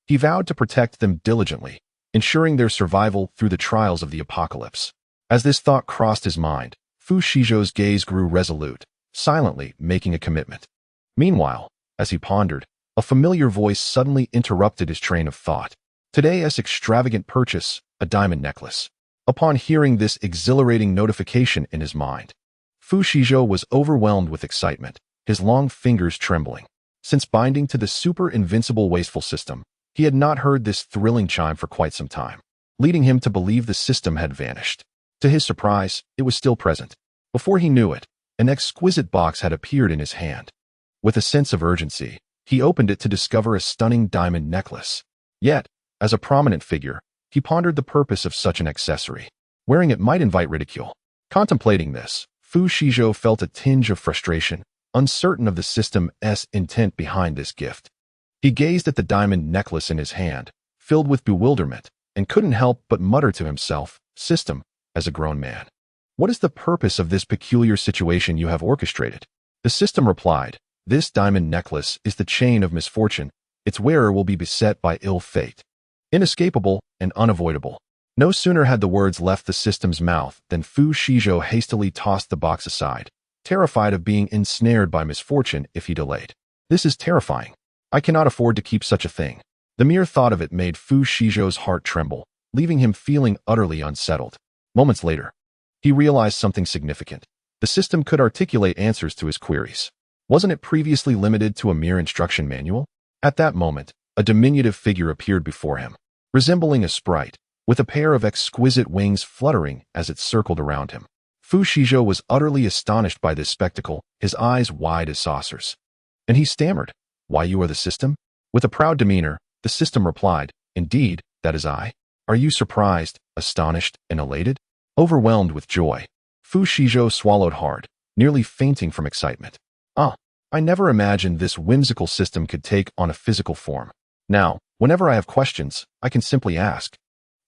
he vowed to protect them diligently, ensuring their survival through the trials of the apocalypse. As this thought crossed his mind, Fu Shizhou's gaze grew resolute, silently making a commitment. Meanwhile, as he pondered, a familiar voice suddenly interrupted his train of thought. Today's extravagant purchase, a diamond necklace. Upon hearing this exhilarating notification in his mind, Fu Shizhou was overwhelmed with excitement, his long fingers trembling. Since binding to the super-invincible wasteful system, he had not heard this thrilling chime for quite some time, leading him to believe the system had vanished. To his surprise, it was still present. Before he knew it, an exquisite box had appeared in his hand. With a sense of urgency, he opened it to discover a stunning diamond necklace. Yet, as a prominent figure, he pondered the purpose of such an accessory. Wearing it might invite ridicule. Contemplating this, Fu Shizhou felt a tinge of frustration, uncertain of the system's intent behind this gift. He gazed at the diamond necklace in his hand, filled with bewilderment, and couldn't help but mutter to himself, "System," as a grown man. "What is the purpose of this peculiar situation you have orchestrated?" The system replied, "This diamond necklace is the chain of misfortune. Its wearer will be beset by ill fate. Inescapable and unavoidable." No sooner had the words left the system's mouth than Fu Shizhou hastily tossed the box aside, terrified of being ensnared by misfortune if he delayed. "This is terrifying. I cannot afford to keep such a thing." The mere thought of it made Fu Shizhou's heart tremble, leaving him feeling utterly unsettled. Moments later, he realized something significant. The system could articulate answers to his queries. Wasn't it previously limited to a mere instruction manual? At that moment, a diminutive figure appeared before him. Resembling a sprite, with a pair of exquisite wings fluttering as it circled around him. Fu Shizhou was utterly astonished by this spectacle, his eyes wide as saucers. And he stammered, "Why, you are the system?" With a proud demeanor, the system replied, "Indeed, that is I." "Are you surprised, astonished, and elated?" Overwhelmed with joy, Fu Shizhou swallowed hard, nearly fainting from excitement. "Ah, I never imagined this whimsical system could take on a physical form. Now, whenever I have questions, I can simply ask,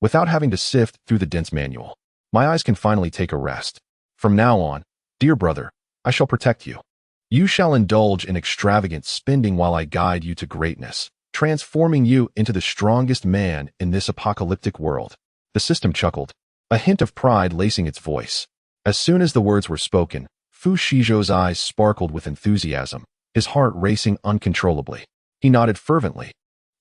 without having to sift through the dense manual. My eyes can finally take a rest. From now on, dear brother, I shall protect you. You shall indulge in extravagant spending while I guide you to greatness, transforming you into the strongest man in this apocalyptic world." The system chuckled, a hint of pride lacing its voice. As soon as the words were spoken, Fu Shizhou's eyes sparkled with enthusiasm, his heart racing uncontrollably. He nodded fervently,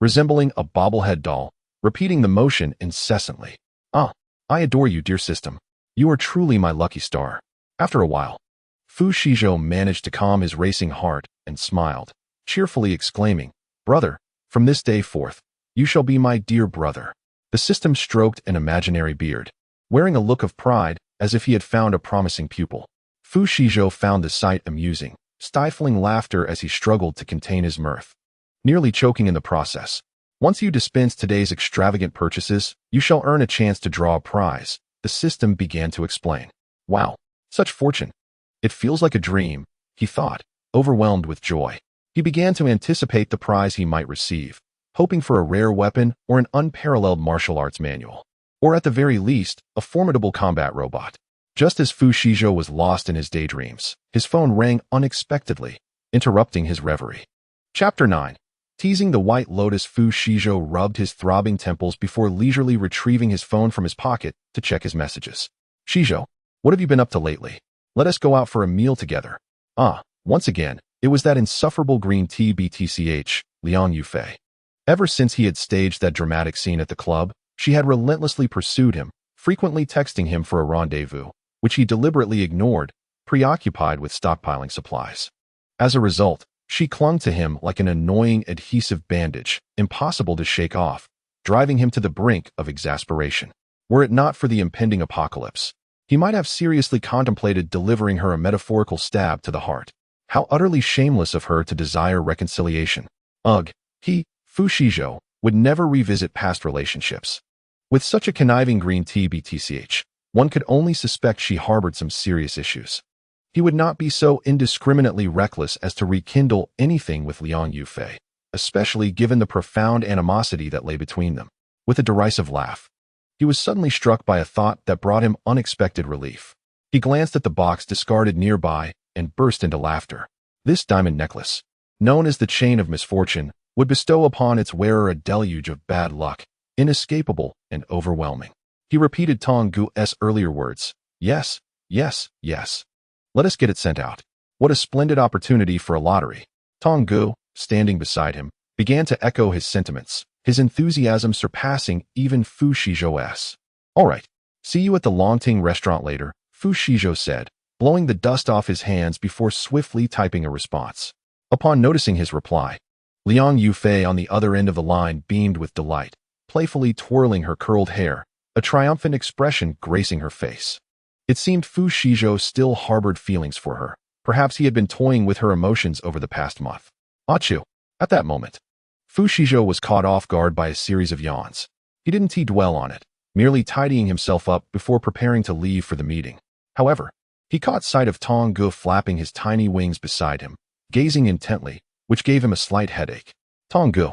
resembling a bobblehead doll, repeating the motion incessantly. "Ah, I adore you, dear system. You are truly my lucky star." After a while, Fu Shizhou managed to calm his racing heart and smiled, cheerfully exclaiming, "Brother, from this day forth, you shall be my dear brother." The system stroked an imaginary beard, wearing a look of pride as if he had found a promising pupil. Fu Shizhou found the sight amusing, stifling laughter as he struggled to contain his mirth, nearly choking in the process. "Once you dispense today's extravagant purchases, you shall earn a chance to draw a prize," the system began to explain. "Wow, such fortune. It feels like a dream," he thought, overwhelmed with joy. He began to anticipate the prize he might receive, hoping for a rare weapon or an unparalleled martial arts manual, or at the very least, a formidable combat robot. Just as Fu Shizhou was lost in his daydreams, his phone rang unexpectedly, interrupting his reverie. Chapter 9. Teasing the White Lotus. Fu Shizhou rubbed his throbbing temples before leisurely retrieving his phone from his pocket to check his messages. "Shizhou, what have you been up to lately? Let us go out for a meal together." Ah, once again, it was that insufferable green tea BTCH, Liang Yufei. Ever since he had staged that dramatic scene at the club, she had relentlessly pursued him, frequently texting him for a rendezvous, which he deliberately ignored, preoccupied with stockpiling supplies. As a result, she clung to him like an annoying adhesive bandage, impossible to shake off, driving him to the brink of exasperation. Were it not for the impending apocalypse, he might have seriously contemplated delivering her a metaphorical stab to the heart. How utterly shameless of her to desire reconciliation. Ugh, Fu Shizhou, would never revisit past relationships. With such a conniving green tea BTCH, one could only suspect she harbored some serious issues. He would not be so indiscriminately reckless as to rekindle anything with Liang Yufei, especially given the profound animosity that lay between them. With a derisive laugh, he was suddenly struck by a thought that brought him unexpected relief. He glanced at the box discarded nearby and burst into laughter. This diamond necklace, known as the Chain of Misfortune, would bestow upon its wearer a deluge of bad luck, inescapable and overwhelming. He repeated Tong Gu's earlier words. "Yes, yes, yes. Let us get it sent out." What a splendid opportunity for a lottery. Tong Gu, standing beside him, began to echo his sentiments, his enthusiasm surpassing even Fu Shizhou's. "All right, see you at the Longting restaurant later," Fu Shizhou said, blowing the dust off his hands before swiftly typing a response. Upon noticing his reply, Liang Yufei on the other end of the line beamed with delight, playfully twirling her curled hair, a triumphant expression gracing her face. It seemed Fu Shizhou still harbored feelings for her. Perhaps he had been toying with her emotions over the past month. Achoo! At that moment, Fu Shizhou was caught off guard by a series of yawns. He didn't dwell on it, merely tidying himself up before preparing to leave for the meeting. However, he caught sight of Tong Gu flapping his tiny wings beside him, gazing intently, which gave him a slight headache. "Tong Gu,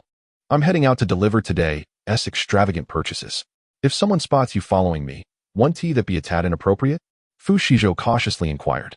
I'm heading out to deliver today's extravagant purchases. If someone spots you following me, one tea that be a tad inappropriate?" Fu Shizhou cautiously inquired,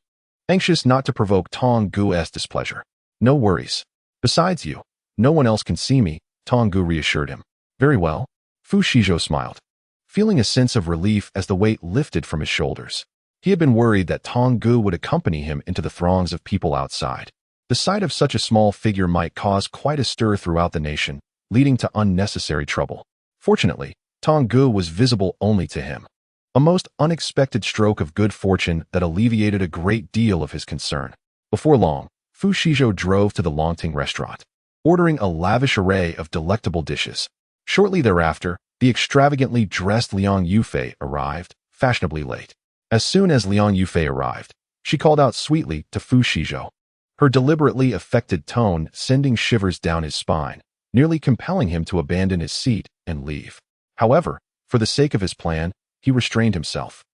anxious not to provoke Tong Gu's displeasure. "No worries. Besides you, no one else can see me," Tong Gu reassured him. "Very well." Fu Shizhou smiled, feeling a sense of relief as the weight lifted from his shoulders. He had been worried that Tong Gu would accompany him into the throngs of people outside. The sight of such a small figure might cause quite a stir throughout the nation, leading to unnecessary trouble. Fortunately, Tong Gu was visible only to him. A most unexpected stroke of good fortune that alleviated a great deal of his concern. Before long, Fu Shizhou drove to the Longting restaurant, ordering a lavish array of delectable dishes. Shortly thereafter, The extravagantly dressed Liang Yufei arrived, fashionably late. As soon as Liang Yufei arrived, she called out sweetly to Fu Shizhou, her deliberately affected tone sending shivers down his spine, nearly compelling him to abandon his seat and leave. However, for the sake of his plan, he restrained himself.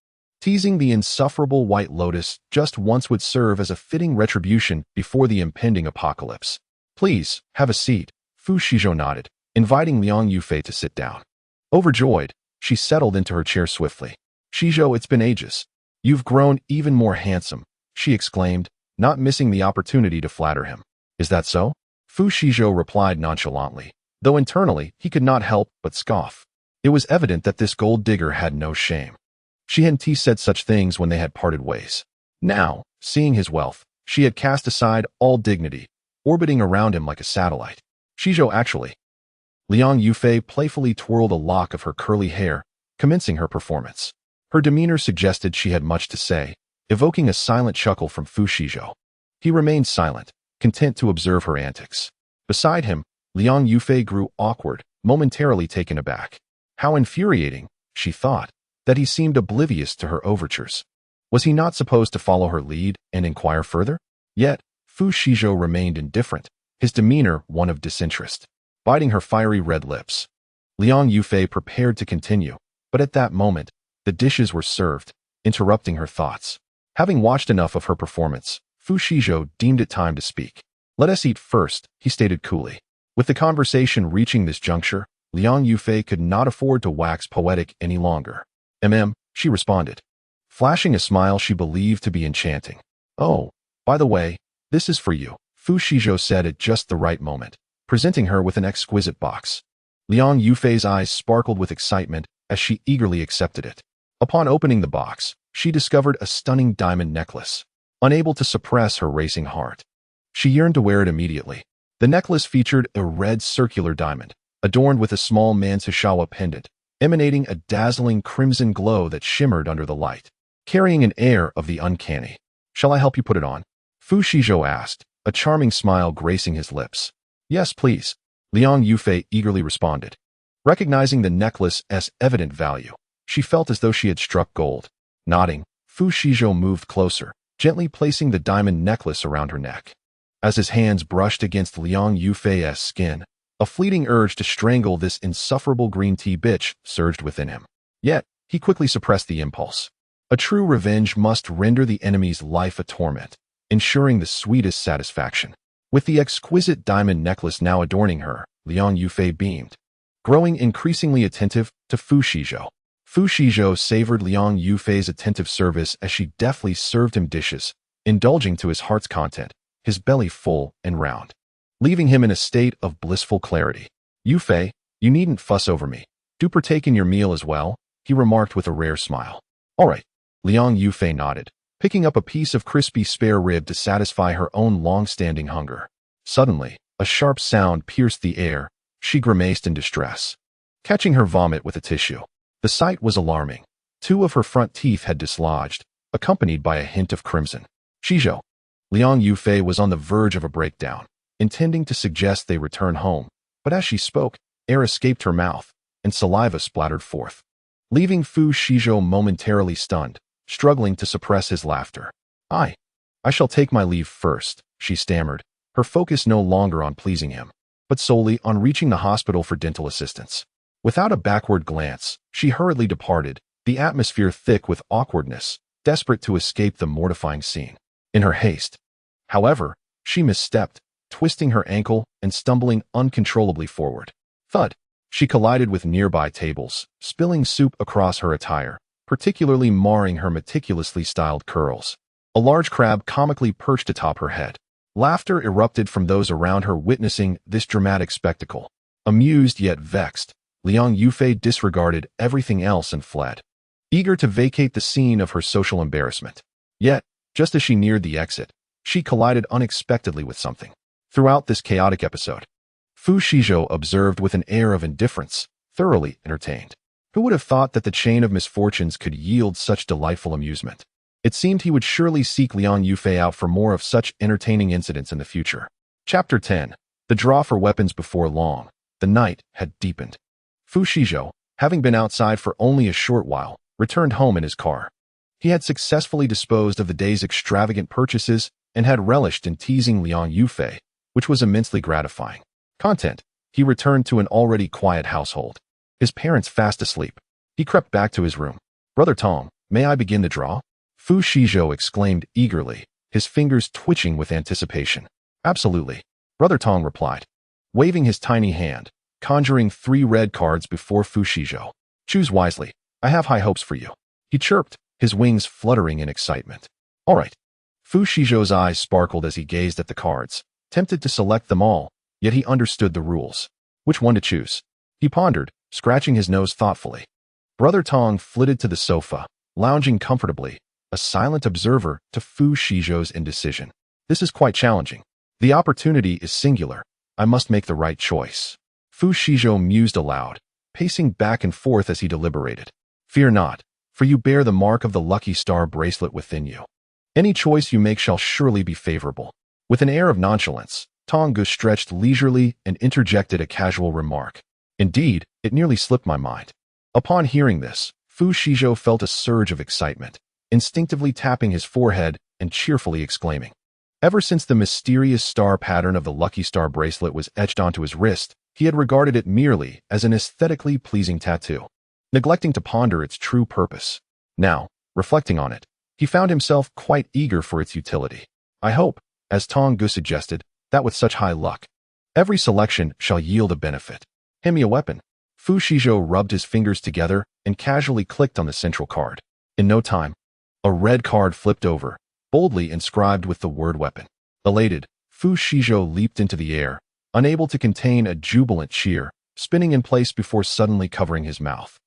Teasing the insufferable White Lotus just once would serve as a fitting retribution before the impending apocalypse. Please, have a seat, Fu Shizhou nodded, inviting Liang Yufei to sit down. Overjoyed, she settled into her chair swiftly. Shizhou, it's been ages. You've grown even more handsome, she exclaimed, not missing the opportunity to flatter him. Is that so? Fu Shizhou replied nonchalantly, though internally he could not help but scoff. It was evident that this gold digger had no shame. She and T said such things when they had parted ways. Now, seeing his wealth, she had cast aside all dignity, orbiting around him like a satellite. Shizhou actually. Liang Yufei playfully twirled a lock of her curly hair, commencing her performance. Her demeanor suggested she had much to say, evoking a silent chuckle from Fu Shizhou. He remained silent, content to observe her antics. Beside him, Liang Yufei grew awkward, momentarily taken aback. How infuriating, she thought, that he seemed oblivious to her overtures. Was he not supposed to follow her lead and inquire further? Yet, Fu Shizhou remained indifferent, his demeanor one of disinterest. Biting her fiery red lips, Liang Yufei prepared to continue, but at that moment, the dishes were served, interrupting her thoughts. Having watched enough of her performance, Fu Shizhou deemed it time to speak. Let us eat first, he stated coolly. With the conversation reaching this juncture, Liang Yufei could not afford to wax poetic any longer. She responded, flashing a smile she believed to be enchanting. Oh, by the way, this is for you, Fu Shizhou said at just the right moment, presenting her with an exquisite box. Liang Yufei's eyes sparkled with excitement as she eagerly accepted it. Upon opening the box, she discovered a stunning diamond necklace. Unable to suppress her racing heart, she yearned to wear it immediately. The necklace featured a red circular diamond, adorned with a small Mansishawa pendant, emanating a dazzling crimson glow that shimmered under the light, carrying an air of the uncanny. Shall I help you put it on? Fu Shizhou asked, a charming smile gracing his lips. Yes, please, Liang Yufei eagerly responded. Recognizing the necklace's evident value, she felt as though she had struck gold. Nodding, Fu Shizhou moved closer, gently placing the diamond necklace around her neck. As his hands brushed against Liang Yufei's skin, a fleeting urge to strangle this insufferable green tea bitch surged within him. Yet, he quickly suppressed the impulse. A true revenge must render the enemy's life a torment, ensuring the sweetest satisfaction. With the exquisite diamond necklace now adorning her, Liang Yufei beamed, growing increasingly attentive to Fu Shizhou. Fu Shizhou savored Liang Yufei's attentive service as she deftly served him dishes, indulging to his heart's content, his belly full and round, leaving him in a state of blissful clarity. Yufei, you needn't fuss over me. Do partake in your meal as well, he remarked with a rare smile. All right, Liang Yufei nodded, picking up a piece of crispy spare rib to satisfy her own long-standing hunger. Suddenly, a sharp sound pierced the air. She grimaced in distress, catching her vomit with a tissue. The sight was alarming. 2 of her front teeth had dislodged, accompanied by a hint of crimson. Shizhou. Liang Yufei was on the verge of a breakdown, intending to suggest they return home, but as she spoke, air escaped her mouth, and saliva splattered forth, leaving Fu Shizhou momentarily stunned, struggling to suppress his laughter. I shall take my leave first, she stammered, her focus no longer on pleasing him, but solely on reaching the hospital for dental assistance. Without a backward glance, she hurriedly departed, the atmosphere thick with awkwardness, desperate to escape the mortifying scene. In her haste, however, she misstepped, twisting her ankle and stumbling uncontrollably forward. Thud! She collided with nearby tables, spilling soup across her attire, particularly marring her meticulously styled curls. A large crab comically perched atop her head. Laughter erupted from those around her witnessing this dramatic spectacle. Amused yet vexed, Liang Yufei disregarded everything else and fled, eager to vacate the scene of her social embarrassment. Yet, just as she neared the exit, she collided unexpectedly with something. Throughout this chaotic episode, Fu Shizhou observed with an air of indifference, thoroughly entertained. Who would have thought that the chain of misfortunes could yield such delightful amusement? It seemed he would surely seek Liang Yufei out for more of such entertaining incidents in the future. Chapter 10. The draw for weapons before long. The night had deepened. Fu Shizhou, having been outside for only a short while, returned home in his car. He had successfully disposed of the day's extravagant purchases and had relished in teasing Liang Yufei, which was immensely gratifying. Content. He returned to an already quiet household. His parents fast asleep. He crept back to his room. "Brother Tong, may I begin the draw?" Fu Shizhou exclaimed eagerly, his fingers twitching with anticipation. "Absolutely," Brother Tong replied, waving his tiny hand, conjuring 3 red cards before Fu Shizhou. "Choose wisely. I have high hopes for you," he chirped, his wings fluttering in excitement. "All right." Fu Shizhou's eyes sparkled as he gazed at the cards, tempted to select them all, yet he understood the rules. Which one to choose? He pondered, scratching his nose thoughtfully. Brother Tong flitted to the sofa, lounging comfortably, a silent observer to Fu Shizhou's indecision. "This is quite challenging. The opportunity is singular. I must make the right choice." Fu Shizhou mused aloud, pacing back and forth as he deliberated. "Fear not, for you bear the mark of the lucky star bracelet within you. Any choice you make shall surely be favorable." With an air of nonchalance, Tong Gu stretched leisurely and interjected a casual remark. "Indeed, it nearly slipped my mind." Upon hearing this, Fu Shizhou felt a surge of excitement, instinctively tapping his forehead and cheerfully exclaiming. Ever since the mysterious star pattern of the lucky star bracelet was etched onto his wrist, he had regarded it merely as an aesthetically pleasing tattoo, neglecting to ponder its true purpose. Now, reflecting on it, he found himself quite eager for its utility. "I hope," as Tong Gu suggested, "that with such high luck, every selection shall yield a benefit. Hand me a weapon." Fu Shizhou rubbed his fingers together and casually clicked on the central card. In no time, a red card flipped over, boldly inscribed with the word weapon. Elated, Fu Shizhou leaped into the air, unable to contain a jubilant cheer, spinning in place before suddenly covering his mouth,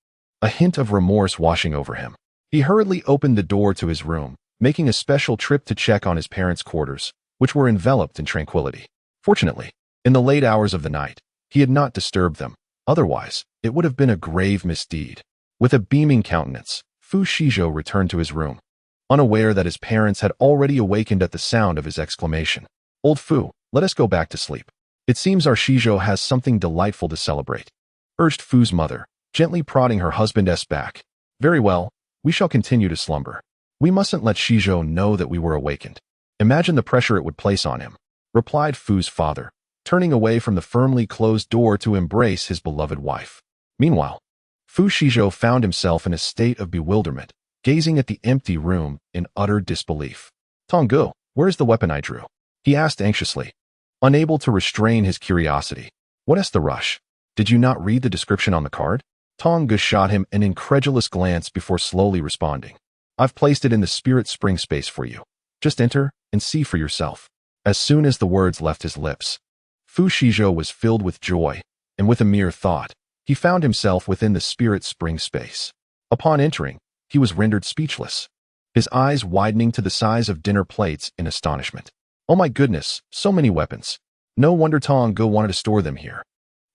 a hint of remorse washing over him. He hurriedly opened the door to his room, making a special trip to check on his parents' quarters, which were enveloped in tranquility. Fortunately, in the late hours of the night, he had not disturbed them. Otherwise, it would have been a grave misdeed. With a beaming countenance, Fu Shizhou returned to his room, unaware that his parents had already awakened at the sound of his exclamation. "Old Fu, let us go back to sleep. It seems our Shizhou has something delightful to celebrate," urged Fu's mother, gently prodding her husband's back. "Very well, we shall continue to slumber. We mustn't let Shizhou know that we were awakened. Imagine the pressure it would place on him," replied Fu's father, turning away from the firmly closed door to embrace his beloved wife. Meanwhile, Fu Shizhou found himself in a state of bewilderment, gazing at the empty room in utter disbelief. "Tong Gu, where is the weapon I drew?" he asked anxiously, unable to restrain his curiosity. "What is the rush? Did you not read the description on the card?" Tong Gu shot him an incredulous glance before slowly responding. "I've placed it in the spirit spring space for you. Just enter and see for yourself." As soon as the words left his lips, Fu Shizhou was filled with joy, and with a mere thought, he found himself within the spirit spring space. Upon entering, he was rendered speechless, his eyes widening to the size of dinner plates in astonishment. "Oh my goodness, so many weapons. No wonder Tong Gu wanted to store them here."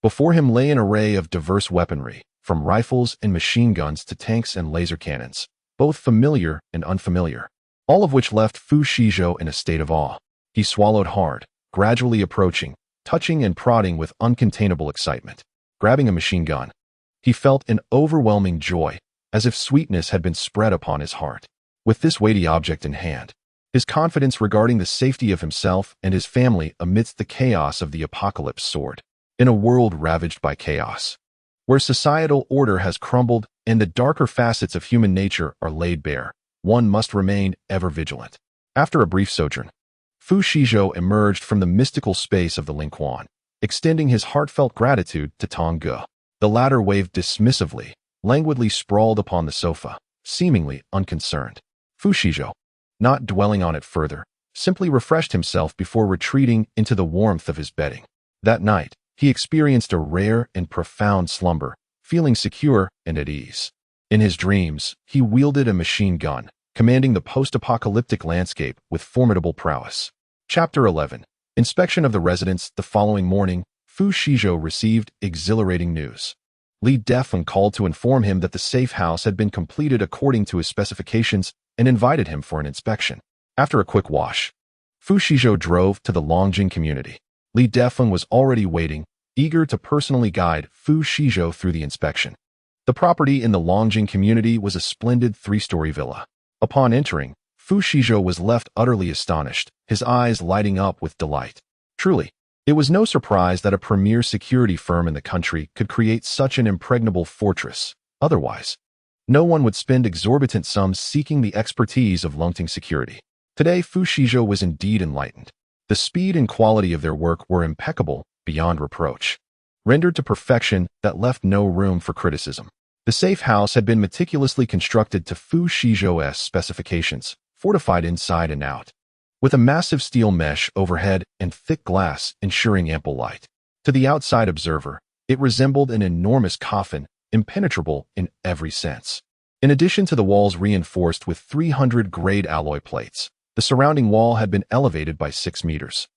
Before him lay an array of diverse weaponry, from rifles and machine guns to tanks and laser cannons, both familiar and unfamiliar, all of which left Fu Shizhou in a state of awe. He swallowed hard, gradually approaching, touching and prodding with uncontainable excitement. Grabbing a machine gun, he felt an overwhelming joy, as if sweetness had been spread upon his heart. With this weighty object in hand, his confidence regarding the safety of himself and his family amidst the chaos of the apocalypse soared. In a world ravaged by chaos, where societal order has crumbled and the darker facets of human nature are laid bare, one must remain ever vigilant. After a brief sojourn, Fu Shizhou emerged from the mystical space of the Lingquan, extending his heartfelt gratitude to Tong Gu. The latter waved dismissively, languidly sprawled upon the sofa, seemingly unconcerned. Fu Shizhou, not dwelling on it further, simply refreshed himself before retreating into the warmth of his bedding. That night, he experienced a rare and profound slumber, feeling secure and at ease. In his dreams, he wielded a machine gun, commanding the post-apocalyptic landscape with formidable prowess. Chapter 11. Inspection of the residence. The following morning, Fu Shizhou received exhilarating news. Li Defeng called to inform him that the safe house had been completed according to his specifications and invited him for an inspection. After a quick wash, Fu Shizhou drove to the Longjing community. Li Defeng was already waiting, eager to personally guide Fu Shizhou through the inspection. The property in the Longjing community was a splendid three-story villa. Upon entering, Fu Shizhou was left utterly astonished, his eyes lighting up with delight. Truly, it was no surprise that a premier security firm in the country could create such an impregnable fortress. Otherwise, no one would spend exorbitant sums seeking the expertise of Longting Security. Today, Fu Shizhou was indeed enlightened. The speed and quality of their work were impeccable, beyond reproach, rendered to perfection that left no room for criticism. The safe house had been meticulously constructed to Fu Shizhou's specifications, fortified inside and out, with a massive steel mesh overhead and thick glass ensuring ample light. To the outside observer, it resembled an enormous coffin, impenetrable in every sense. In addition to the walls reinforced with 300-grade alloy plates, the surrounding wall had been elevated by 6 meters.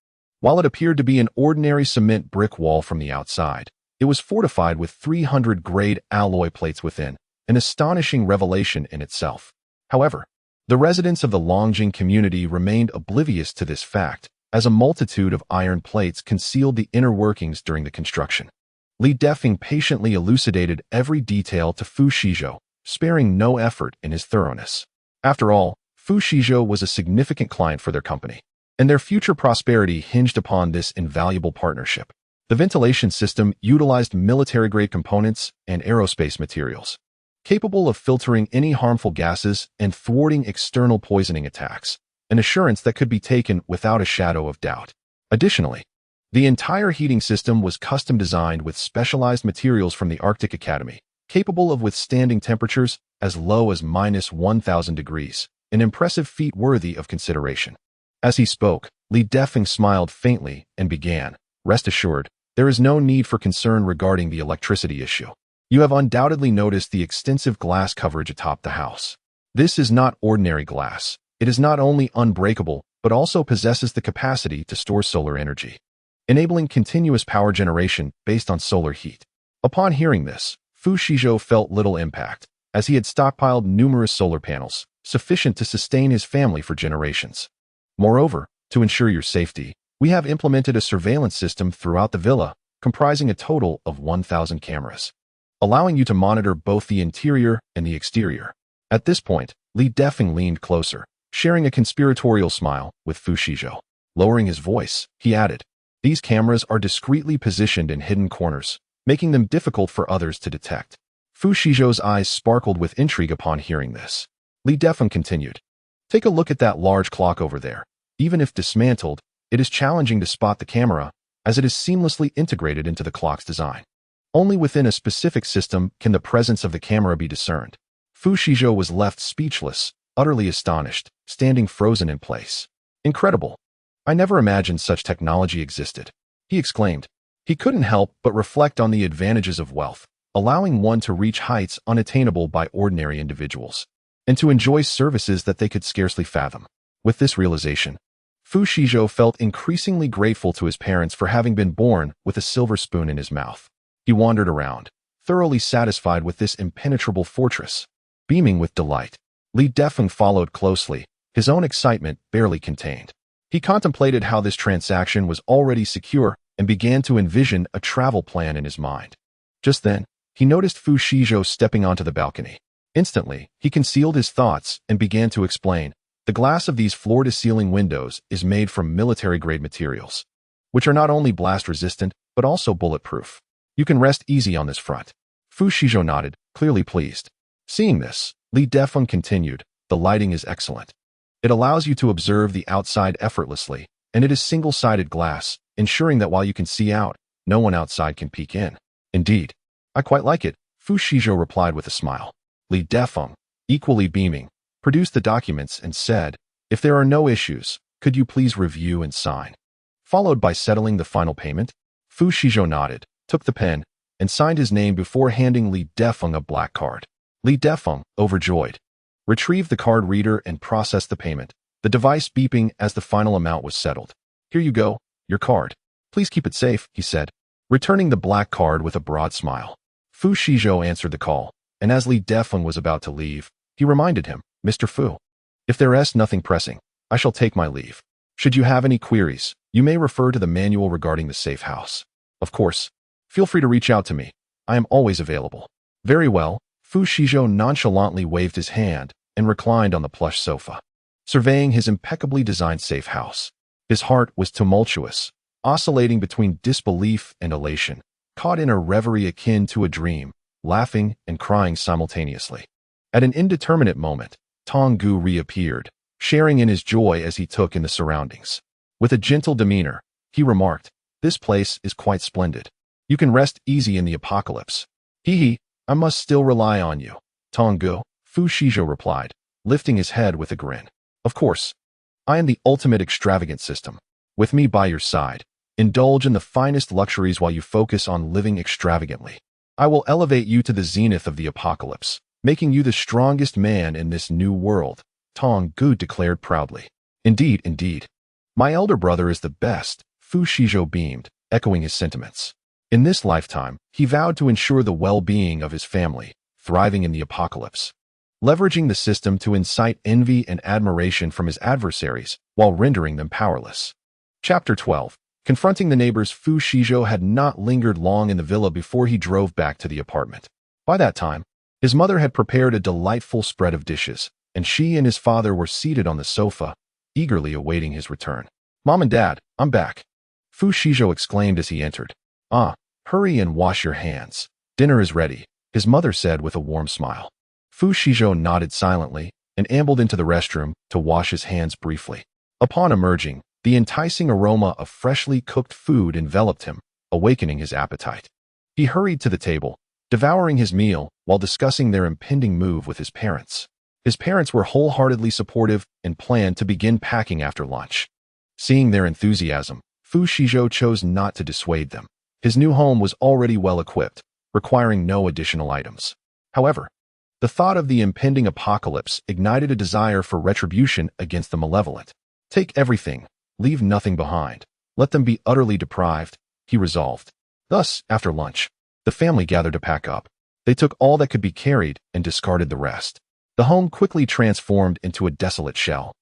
While it appeared to be an ordinary cement brick wall from the outside, it was fortified with 300-grade alloy plates within, an astonishing revelation in itself. However, the residents of the Longjing community remained oblivious to this fact, as a multitude of iron plates concealed the inner workings during the construction. Li Defeng patiently elucidated every detail to Fu Shizhou, sparing no effort in his thoroughness. After all, Fu Shizhou was a significant client for their company, and their future prosperity hinged upon this invaluable partnership. The ventilation system utilized military-grade components and aerospace materials, capable of filtering any harmful gases and thwarting external poisoning attacks, an assurance that could be taken without a shadow of doubt. Additionally, the entire heating system was custom designed with specialized materials from the Arctic Academy, capable of withstanding temperatures as low as -1,000 degrees, an impressive feat worthy of consideration. As he spoke, Li Defeng smiled faintly and began, "Rest assured, there is no need for concern regarding the electricity issue. You have undoubtedly noticed the extensive glass coverage atop the house. This is not ordinary glass. It is not only unbreakable, but also possesses the capacity to store solar energy, enabling continuous power generation based on solar heat." Upon hearing this, Fu Shizhou felt little impact, as he had stockpiled numerous solar panels, sufficient to sustain his family for generations. Moreover, to ensure your safety, we have implemented a surveillance system throughout the villa, comprising a total of 1,000 cameras, allowing you to monitor both the interior and the exterior. At this point, Li Defeng leaned closer, sharing a conspiratorial smile with Fu Shizhou. Lowering his voice, he added, "These cameras are discreetly positioned in hidden corners, making them difficult for others to detect." Fu Shizhou's eyes sparkled with intrigue upon hearing this. Li Defeng continued, "Take a look at that large clock over there. Even if dismantled, it is challenging to spot the camera, as it is seamlessly integrated into the clock's design. Only within a specific system can the presence of the camera be discerned." Fu Shizhou was left speechless, utterly astonished, standing frozen in place. "Incredible! I never imagined such technology existed," he exclaimed. He couldn't help but reflect on the advantages of wealth, allowing one to reach heights unattainable by ordinary individuals, and to enjoy services that they could scarcely fathom. With this realization, Fu Shizhou felt increasingly grateful to his parents for having been born with a silver spoon in his mouth. He wandered around, thoroughly satisfied with this impenetrable fortress. Beaming with delight, Li Defeng followed closely, his own excitement barely contained. He contemplated how this transaction was already secure and began to envision a travel plan in his mind. Just then, he noticed Fu Shizhou stepping onto the balcony. Instantly, he concealed his thoughts and began to explain, "The glass of these floor-to-ceiling windows is made from military-grade materials, which are not only blast-resistant, but also bulletproof. You can rest easy on this front." Fu Shizhou nodded, clearly pleased. Seeing this, Li Defeng continued, "The lighting is excellent. It allows you to observe the outside effortlessly, and it is single-sided glass, ensuring that while you can see out, no one outside can peek in." "Indeed, I quite like it," Fu Shizhou replied with a smile. Li Defeng, equally beaming, produced the documents and said, "If there are no issues, could you please review and sign?" Followed by settling the final payment, Fu Shizhou nodded, took the pen, and signed his name before handing Li Defeng a black card. Li Defeng, overjoyed, retrieved the card reader and processed the payment, the device beeping as the final amount was settled. "Here you go, your card. Please keep it safe," he said, returning the black card with a broad smile. Fu Shizhou answered the call, and as Li Defeng was about to leave, he reminded him, "Mr. Fu, if there is nothing pressing, I shall take my leave. Should you have any queries, you may refer to the manual regarding the safe house. Of course, feel free to reach out to me. I am always available." Very well. Fu Shizhou nonchalantly waved his hand and reclined on the plush sofa, surveying his impeccably designed safe house. His heart was tumultuous, oscillating between disbelief and elation, caught in a reverie akin to a dream, laughing and crying simultaneously. At an indeterminate moment, Tong Gu reappeared, sharing in his joy as he took in the surroundings. With a gentle demeanor, he remarked, "This place is quite splendid. You can rest easy in the apocalypse." "Hee, I must still rely on you, Tong Gu," Fu Shizhou replied, lifting his head with a grin. "Of course. I am the ultimate extravagant system. With me by your side, indulge in the finest luxuries while you focus on living extravagantly. I will elevate you to the zenith of the apocalypse, making you the strongest man in this new world," Tong Gu declared proudly. "Indeed, indeed. My elder brother is the best," Fu Shizhou beamed, echoing his sentiments. In this lifetime, he vowed to ensure the well-being of his family, thriving in the apocalypse, leveraging the system to incite envy and admiration from his adversaries while rendering them powerless. Chapter 12. Confronting the neighbors. Fu Shizhou had not lingered long in the villa before he drove back to the apartment. By that time, his mother had prepared a delightful spread of dishes, and she and his father were seated on the sofa, eagerly awaiting his return. "Mom and Dad, I'm back," Fu Shizhou exclaimed as he entered. "Ah, hurry and wash your hands. Dinner is ready," his mother said with a warm smile. Fu Shizhou nodded silently and ambled into the restroom to wash his hands briefly. Upon emerging, the enticing aroma of freshly cooked food enveloped him, awakening his appetite. He hurried to the table, devouring his meal while discussing their impending move with his parents. His parents were wholeheartedly supportive and planned to begin packing after lunch. Seeing their enthusiasm, Fu Shizhou chose not to dissuade them. His new home was already well equipped, requiring no additional items. However, the thought of the impending apocalypse ignited a desire for retribution against the malevolent. "Take everything, leave nothing behind. Let them be utterly deprived," he resolved. Thus, after lunch, the family gathered to pack up. They took all that could be carried and discarded the rest. The home quickly transformed into a desolate shell,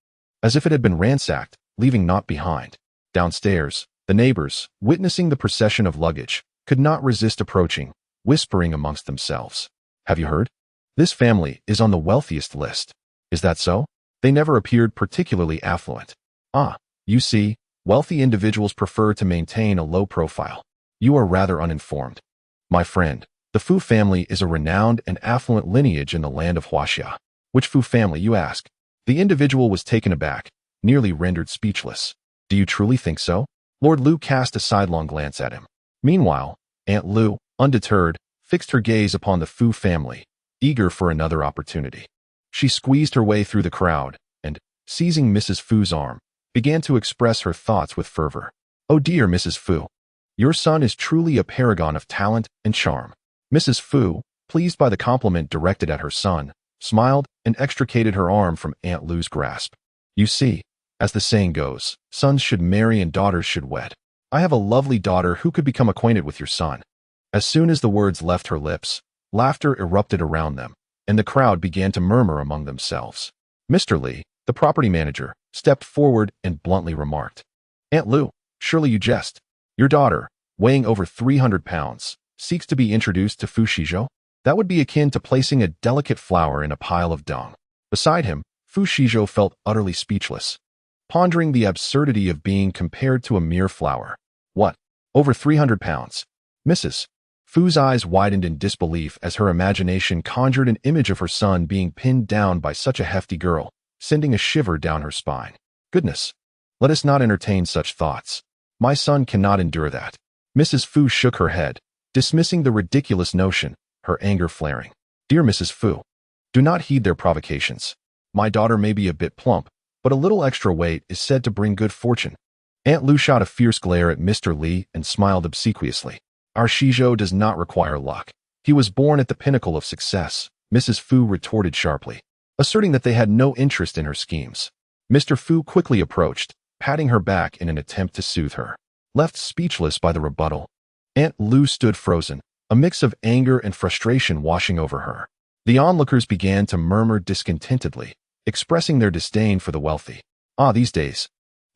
as if it had been ransacked, leaving naught behind. Downstairs, the neighbors, witnessing the procession of luggage, could not resist approaching, whispering amongst themselves. "Have you heard? This family is on the wealthiest list." "Is that so? They never appeared particularly affluent." "Ah, you see, wealthy individuals prefer to maintain a low profile. You are rather uninformed. My friend, the Fu family is a renowned and affluent lineage in the land of Huaxia." "Which Fu family, you ask?" The individual was taken aback, nearly rendered speechless. "Do you truly think so?" Lord Lu cast a sidelong glance at him. Meanwhile, Aunt Lu, undeterred, fixed her gaze upon the Fu family, eager for another opportunity. She squeezed her way through the crowd and, seizing Mrs. Fu's arm, began to express her thoughts with fervor. "Oh dear, Mrs. Fu, your son is truly a paragon of talent and charm." Mrs. Fu, pleased by the compliment directed at her son, smiled and extricated her arm from Aunt Lu's grasp. "You see, as the saying goes, sons should marry and daughters should wed. I have a lovely daughter who could become acquainted with your son." As soon as the words left her lips, laughter erupted around them, and the crowd began to murmur among themselves. Mr. Li, the property manager, stepped forward and bluntly remarked, "Aunt Lu, surely you jest. Your daughter, weighing over 300 pounds, seeks to be introduced to Fu Shizhou? That would be akin to placing a delicate flower in a pile of dung." Beside him, Fu Shizhou felt utterly speechless, pondering the absurdity of being compared to a mere flower. What? Over 300 pounds? Mrs. Fu's eyes widened in disbelief as her imagination conjured an image of her son being pinned down by such a hefty girl, sending a shiver down her spine. "Goodness! Let us not entertain such thoughts. My son cannot endure that." Mrs. Fu shook her head, dismissing the ridiculous notion, her anger flaring. "Dear Mrs. Fu, do not heed their provocations. My daughter may be a bit plump, but a little extra weight is said to bring good fortune." Aunt Lu shot a fierce glare at Mr. Li and smiled obsequiously. "Our Shizhou does not require luck. He was born at the pinnacle of success," Mrs. Fu retorted sharply, asserting that they had no interest in her schemes. Mr. Fu quickly approached, patting her back in an attempt to soothe her. Left speechless by the rebuttal, Aunt Lu stood frozen, a mix of anger and frustration washing over her. The onlookers began to murmur discontentedly, expressing their disdain for the wealthy. "Ah, these days,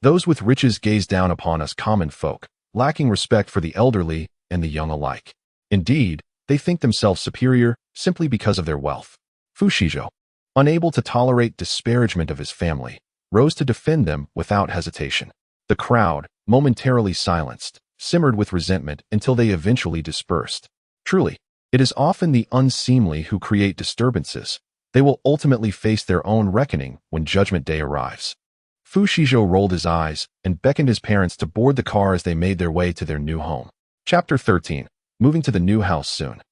those with riches gaze down upon us common folk, lacking respect for the elderly and the young alike. Indeed, they think themselves superior simply because of their wealth. Fu Shizhou, unable to tolerate disparagement of his family, rose to defend them without hesitation. The crowd, momentarily silenced, simmered with resentment until they eventually dispersed. Truly, it is often the unseemly who create disturbances. They will ultimately face their own reckoning when Judgment Day arrives. Fu Shizhou rolled his eyes and beckoned his parents to board the car as they made their way to their new home. Chapter 13. Moving to the new house soon.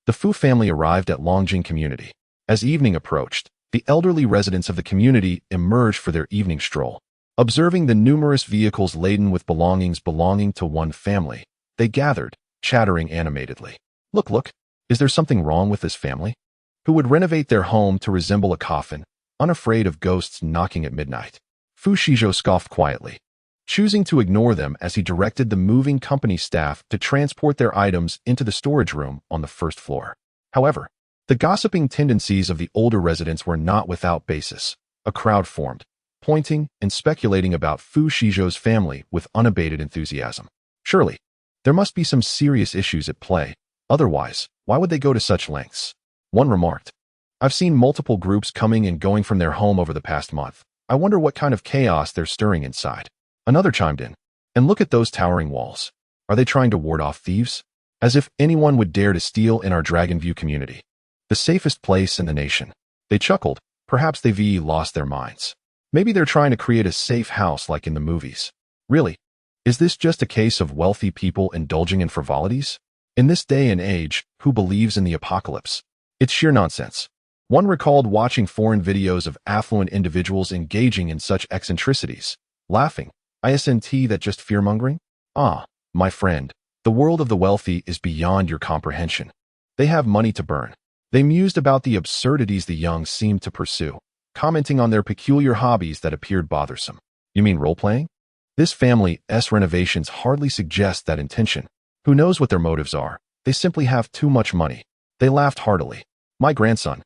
The Fu family arrived at Longjing Community. As evening approached, the elderly residents of the community emerged for their evening stroll. Observing the numerous vehicles laden with belongings belonging to one family, they gathered, chattering animatedly. Look, is there something wrong with this family? Who would renovate their home to resemble a coffin, unafraid of ghosts knocking at midnight? Fu Shizhou scoffed quietly, choosing to ignore them as he directed the moving company staff to transport their items into the storage room on the first floor. However, the gossiping tendencies of the older residents were not without basis. A crowd formed, pointing and speculating about Fu Shizhou's family with unabated enthusiasm. Surely, there must be some serious issues at play. Otherwise, why would they go to such lengths? One remarked, I've seen multiple groups coming and going from their home over the past month. I wonder what kind of chaos they're stirring inside. Another chimed in, and look at those towering walls. Are they trying to ward off thieves? As if anyone would dare to steal in our Dragonview community, the safest place in the nation. They chuckled. Perhaps they've lost their minds. Maybe they're trying to create a safe house like in the movies. Really? Is this just a case of wealthy people indulging in frivolities? In this day and age, who believes in the apocalypse? It's sheer nonsense. One recalled watching foreign videos of affluent individuals engaging in such eccentricities, laughing. Isn't that just fear-mongering? Ah, my friend, the world of the wealthy is beyond your comprehension. They have money to burn. They mused about the absurdities the young seemed to pursue, commenting on their peculiar hobbies that appeared bothersome. You mean role-playing? This family's renovations hardly suggest that intention. Who knows what their motives are? They simply have too much money. They laughed heartily. My grandson,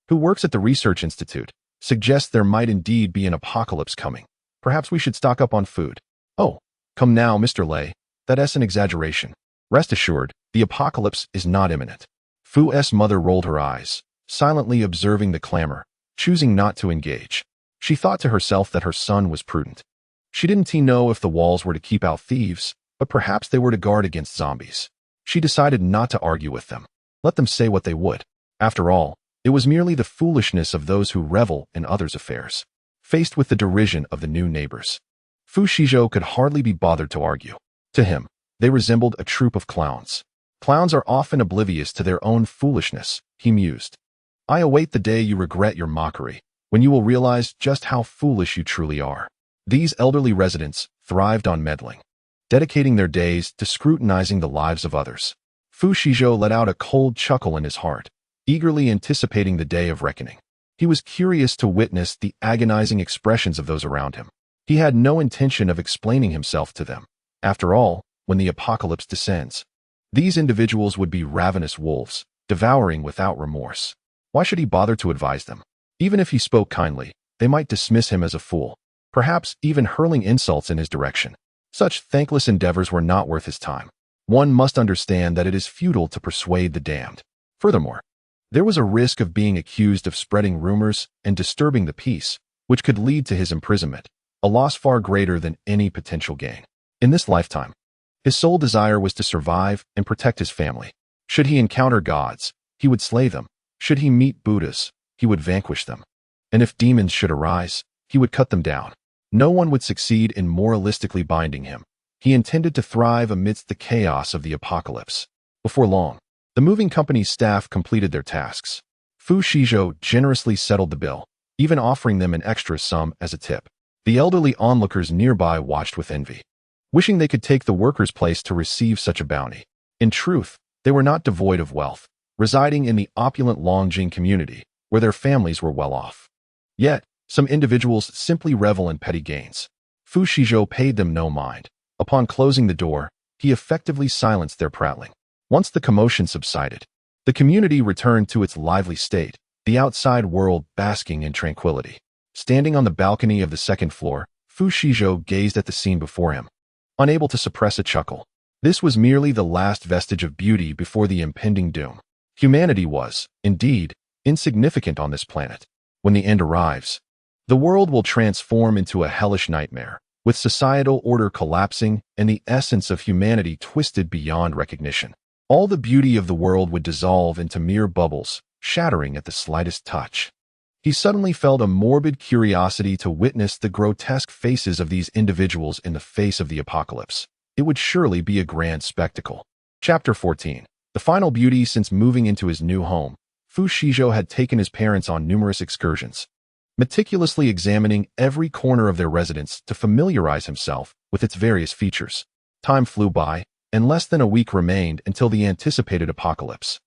who works at the Research Institute, suggests there might indeed be an apocalypse coming. Perhaps we should stock up on food. Oh, come now, Mr. Lei. That's an exaggeration. Rest assured, the apocalypse is not imminent. Fu's mother rolled her eyes, silently observing the clamor, choosing not to engage. She thought to herself that her son was prudent. She didn't know if the walls were to keep out thieves, but perhaps they were to guard against zombies. She decided not to argue with them. Let them say what they would. After all, it was merely the foolishness of those who revel in others' affairs. Faced with the derision of the new neighbors, Fu Shizhou could hardly be bothered to argue. To him, they resembled a troop of clowns. Clowns are often oblivious to their own foolishness, he mused. I await the day you regret your mockery, when you will realize just how foolish you truly are. These elderly residents thrived on meddling, dedicating their days to scrutinizing the lives of others. Fu Shizhou let out a cold chuckle in his heart, eagerly anticipating the day of reckoning. He was curious to witness the agonizing expressions of those around him. He had no intention of explaining himself to them. After all, when the apocalypse descends, these individuals would be ravenous wolves, devouring without remorse. Why should he bother to advise them? Even if he spoke kindly, they might dismiss him as a fool, perhaps even hurling insults in his direction. Such thankless endeavors were not worth his time. One must understand that it is futile to persuade the damned. Furthermore, there was a risk of being accused of spreading rumors and disturbing the peace, which could lead to his imprisonment, a loss far greater than any potential gain. In this lifetime, his sole desire was to survive and protect his family. Should he encounter gods, he would slay them. Should he meet Buddhas, he would vanquish them. And if demons should arise, he would cut them down. No one would succeed in moralistically binding him. He intended to thrive amidst the chaos of the apocalypse. Before long, the moving company's staff completed their tasks. Fu Shizhou generously settled the bill, even offering them an extra sum as a tip. The elderly onlookers nearby watched with envy, wishing they could take the workers' place to receive such a bounty. In truth, they were not devoid of wealth, residing in the opulent Longjing community, where their families were well off. Yet, some individuals simply revel in petty gains. Fu Shizhou paid them no mind. Upon closing the door, he effectively silenced their prattling. Once the commotion subsided, the community returned to its lively state, the outside world basking in tranquility. Standing on the balcony of the second floor, Fu Shizhou gazed at the scene before him, unable to suppress a chuckle. This was merely the last vestige of beauty before the impending doom. Humanity was, indeed, insignificant on this planet. When the end arrives, the world will transform into a hellish nightmare, with societal order collapsing and the essence of humanity twisted beyond recognition. All the beauty of the world would dissolve into mere bubbles, shattering at the slightest touch. He suddenly felt a morbid curiosity to witness the grotesque faces of these individuals in the face of the apocalypse. It would surely be a grand spectacle. Chapter 14. The final beauty since moving into his new home. Fu Shizhou had taken his parents on numerous excursions, meticulously examining every corner of their residence to familiarize himself with its various features. Time flew by, and less than a week remained until the anticipated apocalypse.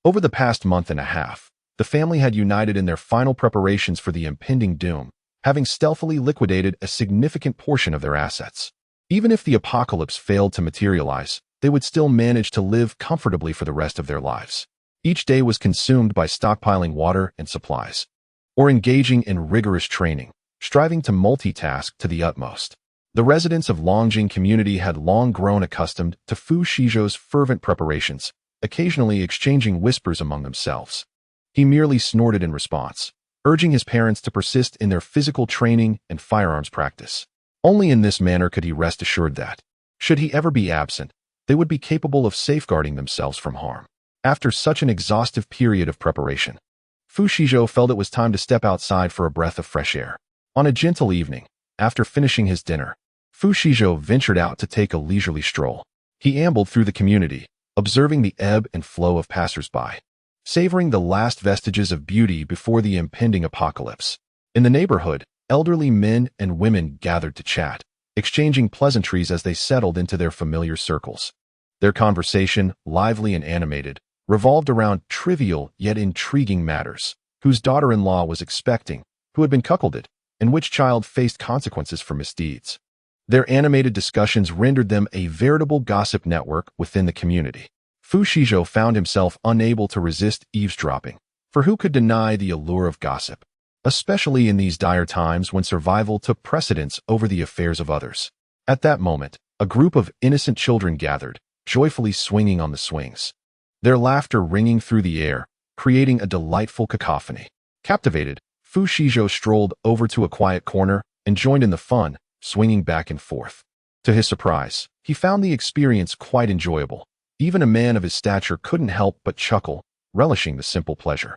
Over the past month and a half, the family had united in their final preparations for the impending doom, having stealthily liquidated a significant portion of their assets. Even if the apocalypse failed to materialize, they would still manage to live comfortably for the rest of their lives. Each day was consumed by stockpiling water and supplies, or engaging in rigorous training, striving to multitask to the utmost. The residents of Longjing community had long grown accustomed to Fu Shizhou's fervent preparations, occasionally exchanging whispers among themselves. He merely snorted in response, urging his parents to persist in their physical training and firearms practice. Only in this manner could he rest assured that, should he ever be absent, they would be capable of safeguarding themselves from harm. After such an exhaustive period of preparation, Fu Shizhou felt it was time to step outside for a breath of fresh air. On a gentle evening, after finishing his dinner, Fu Shizhou ventured out to take a leisurely stroll. He ambled through the community, observing the ebb and flow of passers-by, savoring the last vestiges of beauty before the impending apocalypse. In the neighborhood, elderly men and women gathered to chat, exchanging pleasantries as they settled into their familiar circles. Their conversation, lively and animated, revolved around trivial yet intriguing matters: whose daughter-in-law was expecting, who had been cuckolded, and which child faced consequences for misdeeds. Their animated discussions rendered them a veritable gossip network within the community. Fu Shizhou found himself unable to resist eavesdropping, for who could deny the allure of gossip, especially in these dire times when survival took precedence over the affairs of others. At that moment, a group of innocent children gathered, joyfully swinging on the swings, their laughter ringing through the air, creating a delightful cacophony. Captivated, Fu Shizhou strolled over to a quiet corner and joined in the fun, swinging back and forth. To his surprise, he found the experience quite enjoyable. Even a man of his stature couldn't help but chuckle, relishing the simple pleasure.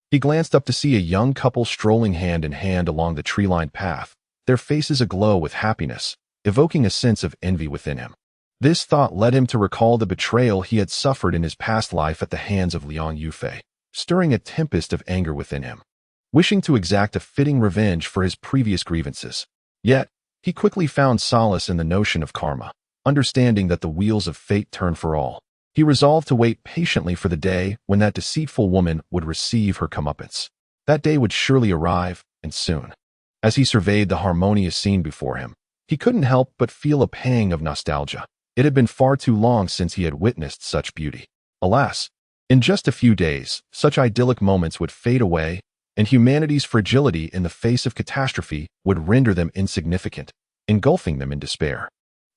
He glanced up to see a young couple strolling hand in hand along the tree-lined path, their faces aglow with happiness, evoking a sense of envy within him. This thought led him to recall the betrayal he had suffered in his past life at the hands of Liang Yufei, stirring a tempest of anger within him, wishing to exact a fitting revenge for his previous grievances. Yet, he quickly found solace in the notion of karma, understanding that the wheels of fate turn for all. He resolved to wait patiently for the day when that deceitful woman would receive her comeuppance. That day would surely arrive, and soon. As he surveyed the harmonious scene before him, he couldn't help but feel a pang of nostalgia. It had been far too long since he had witnessed such beauty. Alas, in just a few days, such idyllic moments would fade away, and humanity's fragility in the face of catastrophe would render them insignificant, engulfing them in despair.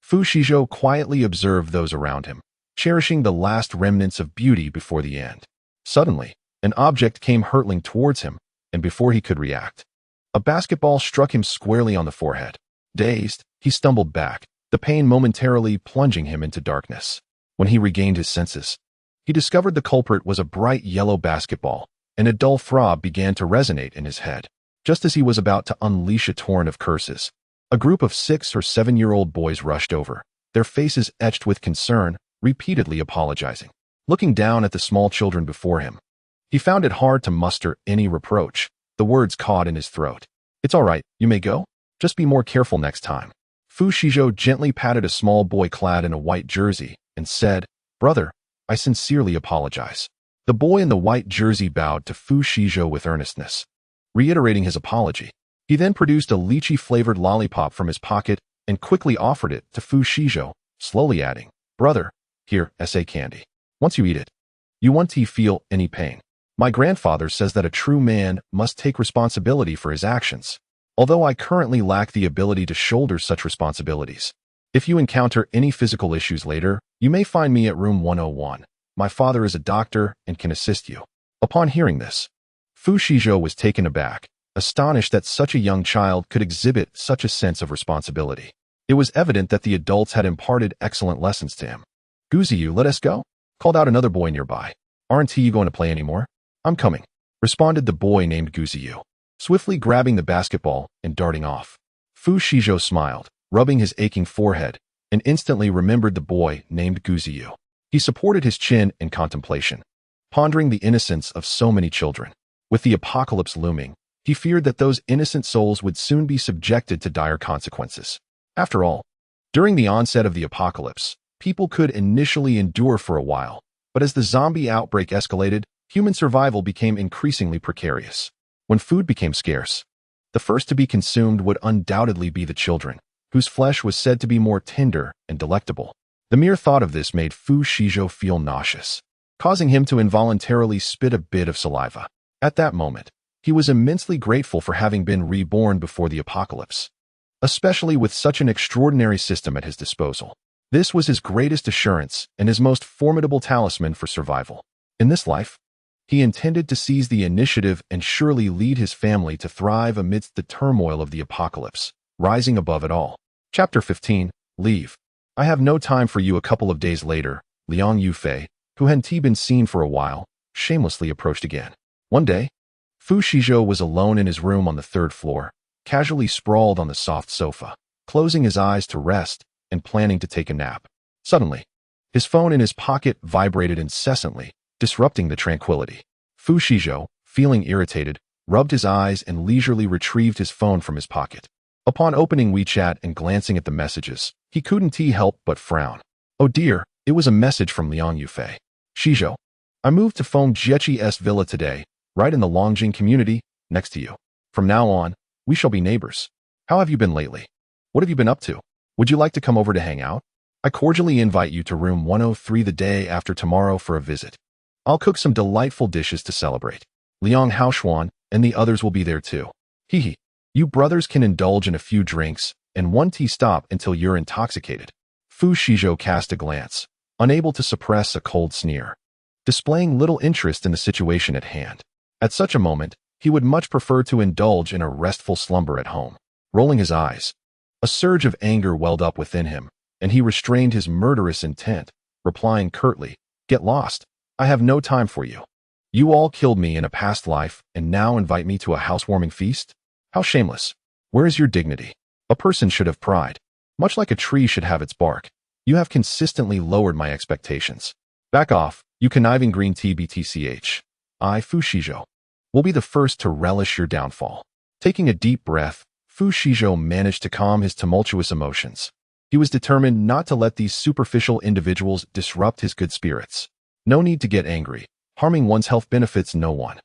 Fu Shizhou quietly observed those around him, cherishing the last remnants of beauty before the end. Suddenly, an object came hurtling towards him, and before he could react, a basketball struck him squarely on the forehead. Dazed, he stumbled back, the pain momentarily plunging him into darkness. When he regained his senses, he discovered the culprit was a bright yellow basketball, and a dull throb began to resonate in his head. Just as he was about to unleash a torrent of curses, a group of 6- or 7-year-old boys rushed over, their faces etched with concern, repeatedly apologizing. Looking down at the small children before him, he found it hard to muster any reproach. The words caught in his throat. "It's all right, you may go. Just be more careful next time." Fu Shizhou gently patted a small boy clad in a white jersey and said, "Brother, I sincerely apologize." The boy in the white jersey bowed to Fu Shizhou with earnestness, reiterating his apology. He then produced a lychee-flavored lollipop from his pocket and quickly offered it to Fu Shizhou, slowly adding, "Brother, here, SA candy. Once you eat it, you won't feel any pain. My grandfather says that a true man must take responsibility for his actions, although I currently lack the ability to shoulder such responsibilities. If you encounter any physical issues later, you may find me at room 101. My father is a doctor and can assist you." Upon hearing this, Fu Shizhou was taken aback, astonished that such a young child could exhibit such a sense of responsibility. It was evident that the adults had imparted excellent lessons to him. "Guziyu, let us go," called out another boy nearby. "Aren't you going to play anymore?" "I'm coming," responded the boy named Guziyu, swiftly grabbing the basketball and darting off. Fu Shizhou smiled, rubbing his aching forehead, and instantly remembered the boy named Guziyu. He supported his chin in contemplation, pondering the innocence of so many children. With the apocalypse looming, he feared that those innocent souls would soon be subjected to dire consequences. After all, during the onset of the apocalypse, people could initially endure for a while, but as the zombie outbreak escalated, human survival became increasingly precarious. When food became scarce, the first to be consumed would undoubtedly be the children, whose flesh was said to be more tender and delectable. The mere thought of this made Fu Shizhou feel nauseous, causing him to involuntarily spit a bit of saliva. At that moment, he was immensely grateful for having been reborn before the apocalypse, especially with such an extraordinary system at his disposal. This was his greatest assurance and his most formidable talisman for survival. In this life, he intended to seize the initiative and surely lead his family to thrive amidst the turmoil of the apocalypse, rising above it all. Chapter 15. Leave. "I have no time for you." A couple of days later, Liang Yufei, who hadn't been seen for a while, shamelessly approached again. One day, Fu Shizhou was alone in his room on the third floor, casually sprawled on the soft sofa, closing his eyes to rest and planning to take a nap. Suddenly, his phone in his pocket vibrated incessantly, disrupting the tranquility. Fu Shizhou, feeling irritated, rubbed his eyes and leisurely retrieved his phone from his pocket. Upon opening WeChat and glancing at the messages, he couldn't help but frown. Oh dear, it was a message from Liang Yufei. "Shizhou, I moved to Feng Jiechi's villa today, right in the Longjing community, next to you. From now on, we shall be neighbors. How have you been lately? What have you been up to? Would you like to come over to hang out? I cordially invite you to room 103 the day after tomorrow for a visit. I'll cook some delightful dishes to celebrate. Liang Haoshuan and the others will be there too. Hehe. You brothers can indulge in a few drinks and one tea stop until you're intoxicated." Fu Shizhou cast a glance, unable to suppress a cold sneer, displaying little interest in the situation at hand. At such a moment, he would much prefer to indulge in a restful slumber at home. Rolling his eyes, a surge of anger welled up within him, and he restrained his murderous intent, replying curtly, "Get lost. I have no time for you. You all killed me in a past life and now invite me to a housewarming feast? How shameless. Where is your dignity? A person should have pride. Much like a tree should have its bark. You have consistently lowered my expectations. Back off, you conniving green TBTCH. I, Fu Shizhou, will be the first to relish your downfall." Taking a deep breath, Fu Shizhou managed to calm his tumultuous emotions. He was determined not to let these superficial individuals disrupt his good spirits. No need to get angry. Harming one's health benefits no one,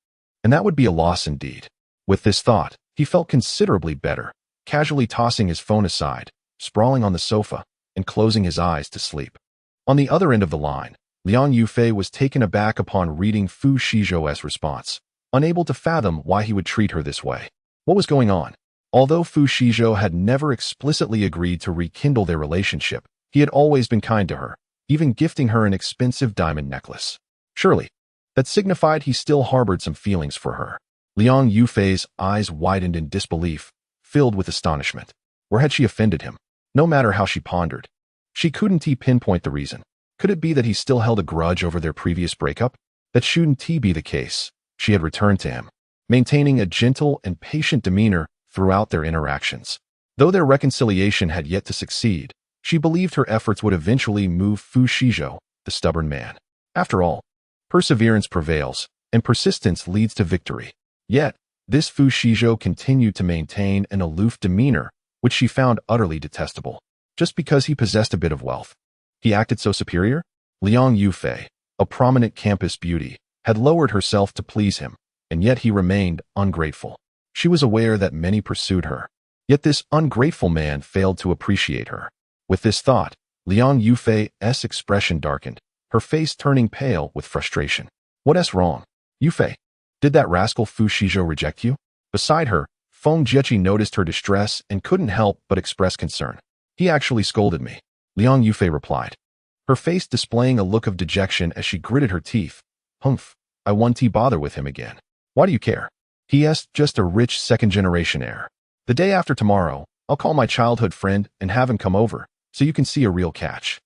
and that would be a loss indeed. With this thought, he felt considerably better, casually tossing his phone aside, sprawling on the sofa, and closing his eyes to sleep. On the other end of the line, Liang Yufei was taken aback upon reading Fu Shizhou's response, unable to fathom why he would treat her this way. What was going on? Although Fu Shizhou had never explicitly agreed to rekindle their relationship, he had always been kind to her, even gifting her an expensive diamond necklace. Surely, that signified he still harbored some feelings for her. Liang Yufei's eyes widened in disbelief, filled with astonishment. Where had she offended him? No matter how she pondered, she couldn't pinpoint the reason. Could it be that he still held a grudge over their previous breakup? That shouldn't be the case. She had returned to him, maintaining a gentle and patient demeanor throughout their interactions. Though their reconciliation had yet to succeed, she believed her efforts would eventually move Fu Shizhou, the stubborn man. After all, perseverance prevails, and persistence leads to victory. Yet, this Fu Shizhou continued to maintain an aloof demeanor, which she found utterly detestable. Just because he possessed a bit of wealth, he acted so superior? Liang Yufei, a prominent campus beauty, had lowered herself to please him, and yet he remained ungrateful. She was aware that many pursued her, yet this ungrateful man failed to appreciate her. With this thought, Liang Yufei's expression darkened, her face turning pale with frustration. What's wrong? Yufei, did that rascal Fu Shizhou reject you? Beside her, Feng Jiechi noticed her distress and couldn't help but express concern. He actually scolded me, Liang Yufei replied. her face displaying a look of dejection as she gritted her teeth. Humph, I won't bother with him again. Why do you care? He asked, just a rich second-generation air. The day after tomorrow, I'll call my childhood friend and have him come over, so you can see a real catch.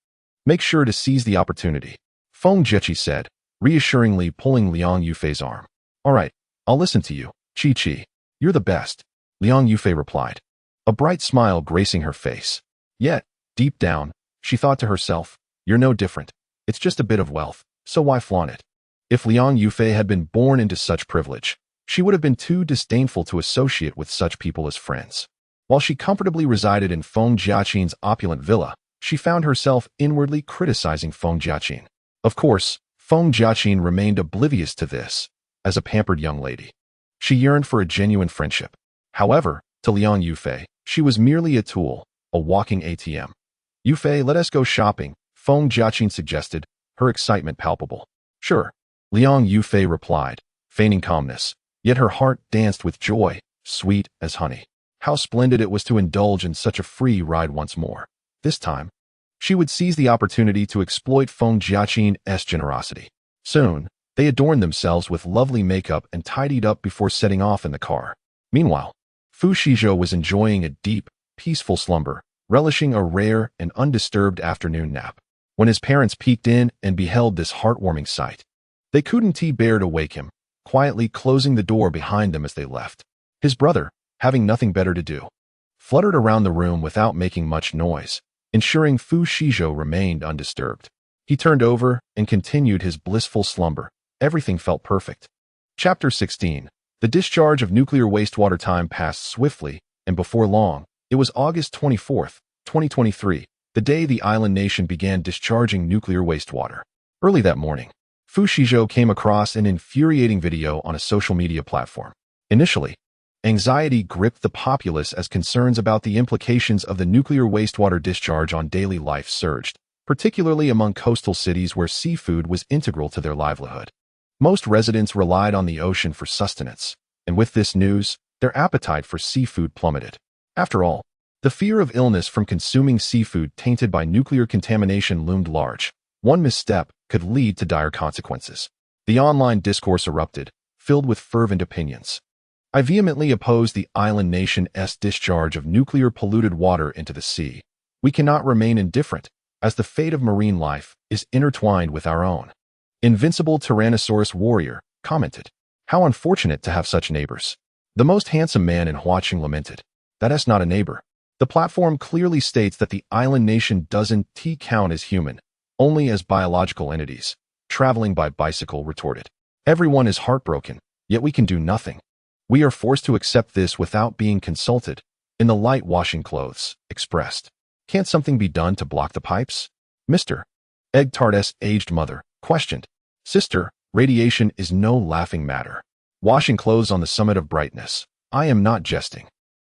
Make sure to seize the opportunity, Feng Jiechi said, reassuringly pulling Liang Yufei's arm. All right, I'll listen to you, Chi-Chi. You're the best, Liang Yufei replied, a bright smile gracing her face. Yet, deep down, she thought to herself, you're no different. It's just a bit of wealth, so why flaunt it? If Liang Yufei had been born into such privilege, she would have been too disdainful to associate with such people as friends. While she comfortably resided in Feng Jiaqin's opulent villa, she found herself inwardly criticizing Feng Jiaqin. Of course, Feng Jiaqin remained oblivious to this. As a pampered young lady, she yearned for a genuine friendship. However, to Liang Yufei, she was merely a tool, a walking ATM. Yufei, let us go shopping, Feng Jiaqin suggested, her excitement palpable. Sure, Liang Yufei replied, feigning calmness, yet her heart danced with joy, sweet as honey. How splendid it was to indulge in such a free ride once more. This time, she would seize the opportunity to exploit Feng Jiaqin's generosity. Soon, they adorned themselves with lovely makeup and tidied up before setting off in the car. Meanwhile, Fu Shizhou was enjoying a deep, peaceful slumber, relishing a rare and undisturbed afternoon nap. When his parents peeked in and beheld this heartwarming sight, they couldn't bear to wake him, quietly closing the door behind them as they left. His brother, having nothing better to do, fluttered around the room without making much noise, ensuring Fu Shizhou remained undisturbed. He turned over and continued his blissful slumber. Everything felt perfect. Chapter 16. The discharge of nuclear wastewater. Time passed swiftly, and before long, it was August 24th, 2023, the day the island nation began discharging nuclear wastewater. Early that morning, Fu Shizhou came across an infuriating video on a social media platform. Initially, anxiety gripped the populace as concerns about the implications of the nuclear wastewater discharge on daily life surged, particularly among coastal cities where seafood was integral to their livelihood. Most residents relied on the ocean for sustenance, and with this news, their appetite for seafood plummeted. After all, the fear of illness from consuming seafood tainted by nuclear contamination loomed large. One misstep could lead to dire consequences. The online discourse erupted, filled with fervent opinions. I vehemently oppose the island nation's discharge of nuclear polluted water into the sea. We cannot remain indifferent, as the fate of marine life is intertwined with our own. Invincible Tyrannosaurus Warrior commented, how unfortunate to have such neighbors. The most handsome man in Huaqing lamented, that's not a neighbor. The platform clearly states that the island nation doesn't count as human, only as biological entities. Traveling by bicycle retorted, everyone is heartbroken, yet we can do nothing. We are forced to accept this without being consulted. In the light washing clothes, expressed, can't something be done to block the pipes? Mr. Egg Tart's aged mother questioned, sister, radiation is no laughing matter. Washing clothes on the summit of brightness. I am not jesting.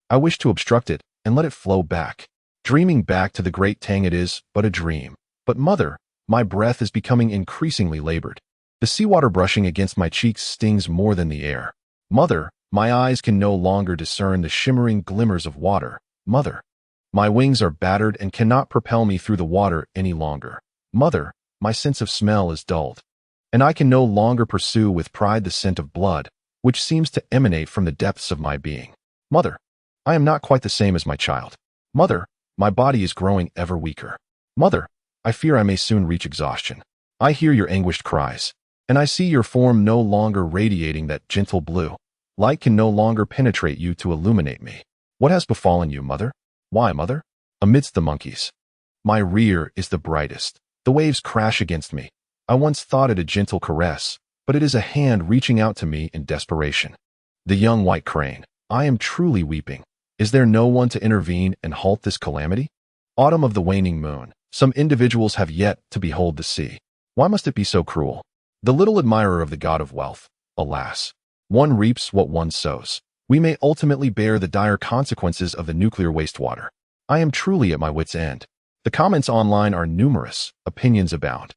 I wish to obstruct it and let it flow back. Dreaming back to the great Tang, it is but a dream. But mother, my breath is becoming increasingly labored. The seawater brushing against my cheeks stings more than the air. Mother, my eyes can no longer discern the shimmering glimmers of water. Mother, my wings are battered and cannot propel me through the water any longer. Mother, my sense of smell is dulled, and I can no longer pursue with pride the scent of blood, which seems to emanate from the depths of my being. Mother, I am not quite the same as my child. Mother, my body is growing ever weaker. Mother, I fear I may soon reach exhaustion. I hear your anguished cries, and I see your form no longer radiating that gentle blue. Light can no longer penetrate you to illuminate me. What has befallen you, mother? Why, mother? Amidst the monkeys, my rear is the brightest. The waves crash against me. I once thought it a gentle caress, but it is a hand reaching out to me in desperation. The young white crane, I am truly weeping. Is there no one to intervene and halt this calamity? Autumn of the waning moon. Some individuals have yet to behold the sea. Why must it be so cruel? The little admirer of the god of wealth. Alas, one reaps what one sows. We may ultimately bear the dire consequences of the nuclear wastewater. I am truly at my wit's end. The comments online are numerous, opinions abound.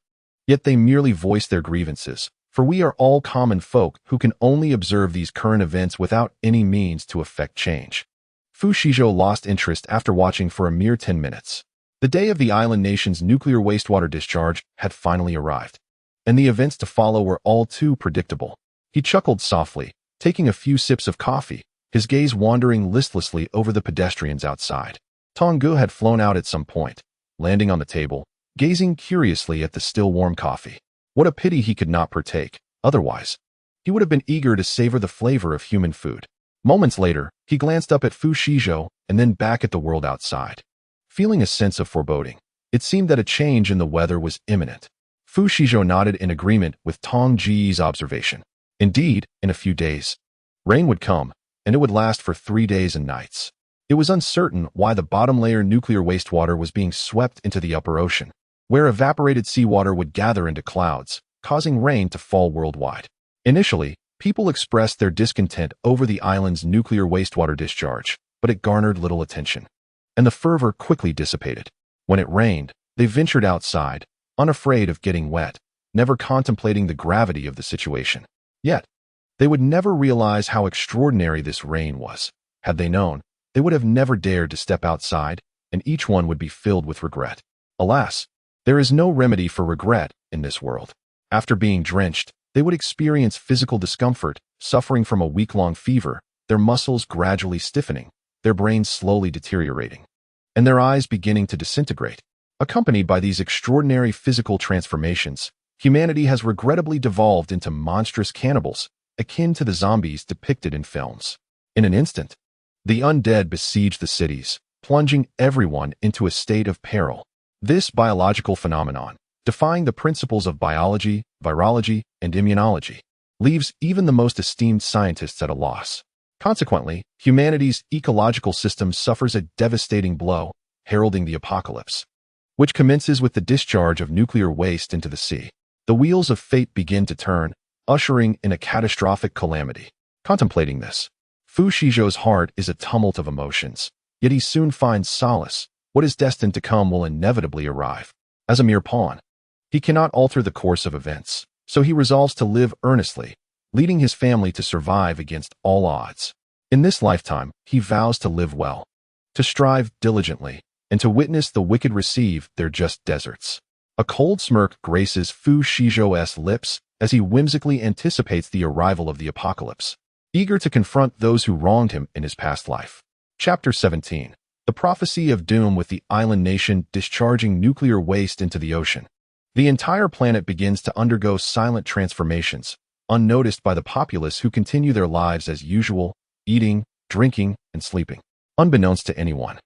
Yet they merely voice their grievances, for we are all common folk who can only observe these current events without any means to effect change. Fu Shizhou lost interest after watching for a mere 10 minutes. The day of the island nation's nuclear wastewater discharge had finally arrived, and the events to follow were all too predictable. He chuckled softly, taking a few sips of coffee, his gaze wandering listlessly over the pedestrians outside. Tongu had flown out at some point, landing on the table, gazing curiously at the still warm coffee. What a pity he could not partake, otherwise he would have been eager to savor the flavor of human food. Moments later, he glanced up at Fu Shizhou and then back at the world outside. Feeling a sense of foreboding, it seemed that a change in the weather was imminent. Fu Shizhou nodded in agreement with Tong Ji's observation. Indeed, in a few days, rain would come, and it would last for 3 days and nights. It was uncertain why the bottom layer nuclear wastewater was being swept into the upper ocean, where evaporated seawater would gather into clouds, causing rain to fall worldwide. Initially, people expressed their discontent over the island's nuclear wastewater discharge, but it garnered little attention, and the fervor quickly dissipated. When it rained, they ventured outside, unafraid of getting wet, never contemplating the gravity of the situation. Yet, they would never realize how extraordinary this rain was. Had they known, they would have never dared to step outside, and each one would be filled with regret. Alas, there is no remedy for regret in this world. After being drenched, they would experience physical discomfort, suffering from a week-long fever, their muscles gradually stiffening, their brains slowly deteriorating, and their eyes beginning to disintegrate. Accompanied by these extraordinary physical transformations, humanity has regrettably devolved into monstrous cannibals, akin to the zombies depicted in films. In an instant, the undead besieged the cities, plunging everyone into a state of peril. This biological phenomenon, defying the principles of biology, virology, and immunology, leaves even the most esteemed scientists at a loss. Consequently, humanity's ecological system suffers a devastating blow, heralding the apocalypse, which commences with the discharge of nuclear waste into the sea. The wheels of fate begin to turn, ushering in a catastrophic calamity. Contemplating this, Fu Shizhou's heart is a tumult of emotions, yet he soon finds solace. What is destined to come will inevitably arrive. As a mere pawn, he cannot alter the course of events, so he resolves to live earnestly, leading his family to survive against all odds. In this lifetime, he vows to live well, to strive diligently, and to witness the wicked receive their just deserts. A cold smirk graces Fu Shizhou's lips as he whimsically anticipates the arrival of the apocalypse, eager to confront those who wronged him in his past life. Chapter 17. The Prophecy of Doom, with the island nation discharging nuclear waste into the ocean. The entire planet begins to undergo silent transformations, unnoticed by the populace who continue their lives as usual, eating, drinking, and sleeping. Unbeknownst to anyone,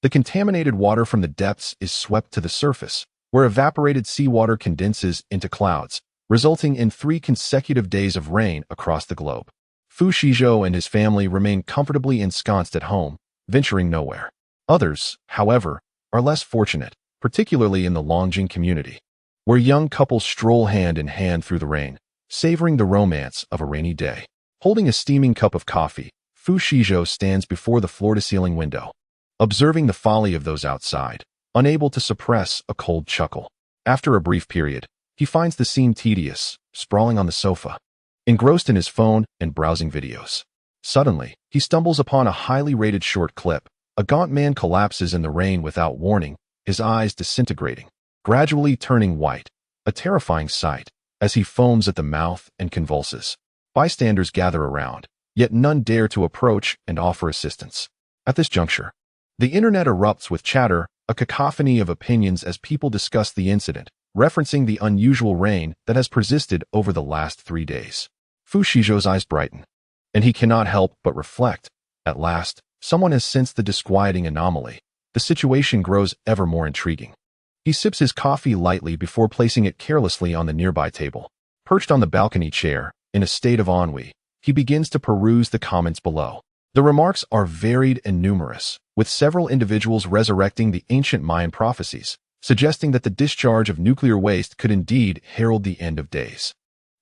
the contaminated water from the depths is swept to the surface, where evaporated seawater condenses into clouds, resulting in 3 consecutive days of rain across the globe. Fu Shizhou and his family remain comfortably ensconced at home, venturing nowhere. Others, however, are less fortunate, particularly in the Longjing community, where young couples stroll hand in hand through the rain, savoring the romance of a rainy day. Holding a steaming cup of coffee, Fu Shizhou stands before the floor-to-ceiling window, observing the folly of those outside, unable to suppress a cold chuckle. After a brief period, he finds the scene tedious, sprawling on the sofa, engrossed in his phone and browsing videos. Suddenly, he stumbles upon a highly rated short clip. A gaunt man collapses in the rain without warning, his eyes disintegrating, gradually turning white, a terrifying sight, as he foams at the mouth and convulses. Bystanders gather around, yet none dare to approach and offer assistance. At this juncture, the internet erupts with chatter, a cacophony of opinions as people discuss the incident, referencing the unusual rain that has persisted over the last 3 days. Fu Shizhou's eyes brighten, and he cannot help but reflect. At last, someone has sensed the disquieting anomaly. The situation grows ever more intriguing. He sips his coffee lightly before placing it carelessly on the nearby table. Perched on the balcony chair, in a state of ennui, he begins to peruse the comments below. The remarks are varied and numerous, with several individuals resurrecting the ancient Mayan prophecies, suggesting that the discharge of nuclear waste could indeed herald the end of days.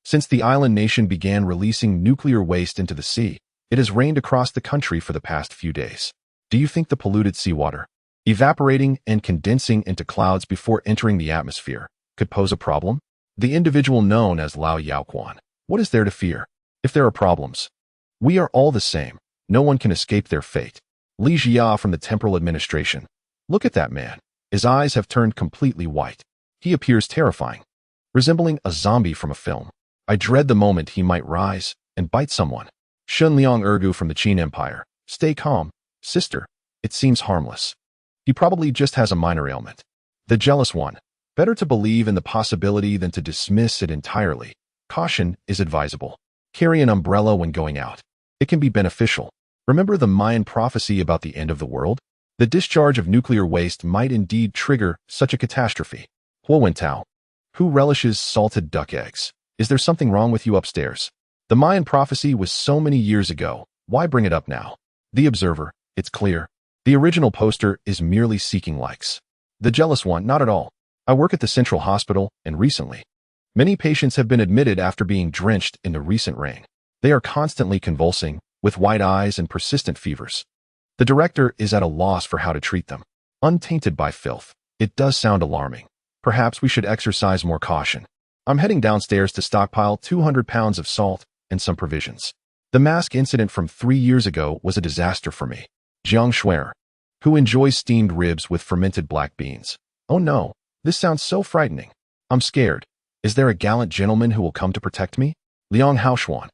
Since the island nation began releasing nuclear waste into the sea, it has rained across the country for the past few days. Do you think the polluted seawater, evaporating and condensing into clouds before entering the atmosphere, could pose a problem? The individual known as Lao Yaoquan. What is there to fear? If there are problems, we are all the same. No one can escape their fate. Li Jia from the Temporal Administration. Look at that man. His eyes have turned completely white. He appears terrifying, resembling a zombie from a film. I dread the moment he might rise and bite someone. Shun Liang Ergu from the Qin Empire. Stay calm, sister. It seems harmless. He probably just has a minor ailment. The jealous one. Better to believe in the possibility than to dismiss it entirely. Caution is advisable. Carry an umbrella when going out. It can be beneficial. Remember the Mayan prophecy about the end of the world? The discharge of nuclear waste might indeed trigger such a catastrophe. Huowentao. Who relishes salted duck eggs? Is there something wrong with you upstairs? The Mayan prophecy was so many years ago. Why bring it up now? The Observer. It's clear. The original poster is merely seeking likes. The jealous one. Not at all. I work at the Central Hospital, and recently, many patients have been admitted after being drenched in the recent rain. They are constantly convulsing, with wide eyes and persistent fevers. The director is at a loss for how to treat them. Untainted by filth. It does sound alarming. Perhaps we should exercise more caution. I'm heading downstairs to stockpile 200 pounds of salt and some provisions. The mask incident from 3 years ago was a disaster for me. Jiang Shuer, who enjoys steamed ribs with fermented black beans. Oh no, this sounds so frightening. I'm scared. Is there a gallant gentleman who will come to protect me? Liang Haoshuan,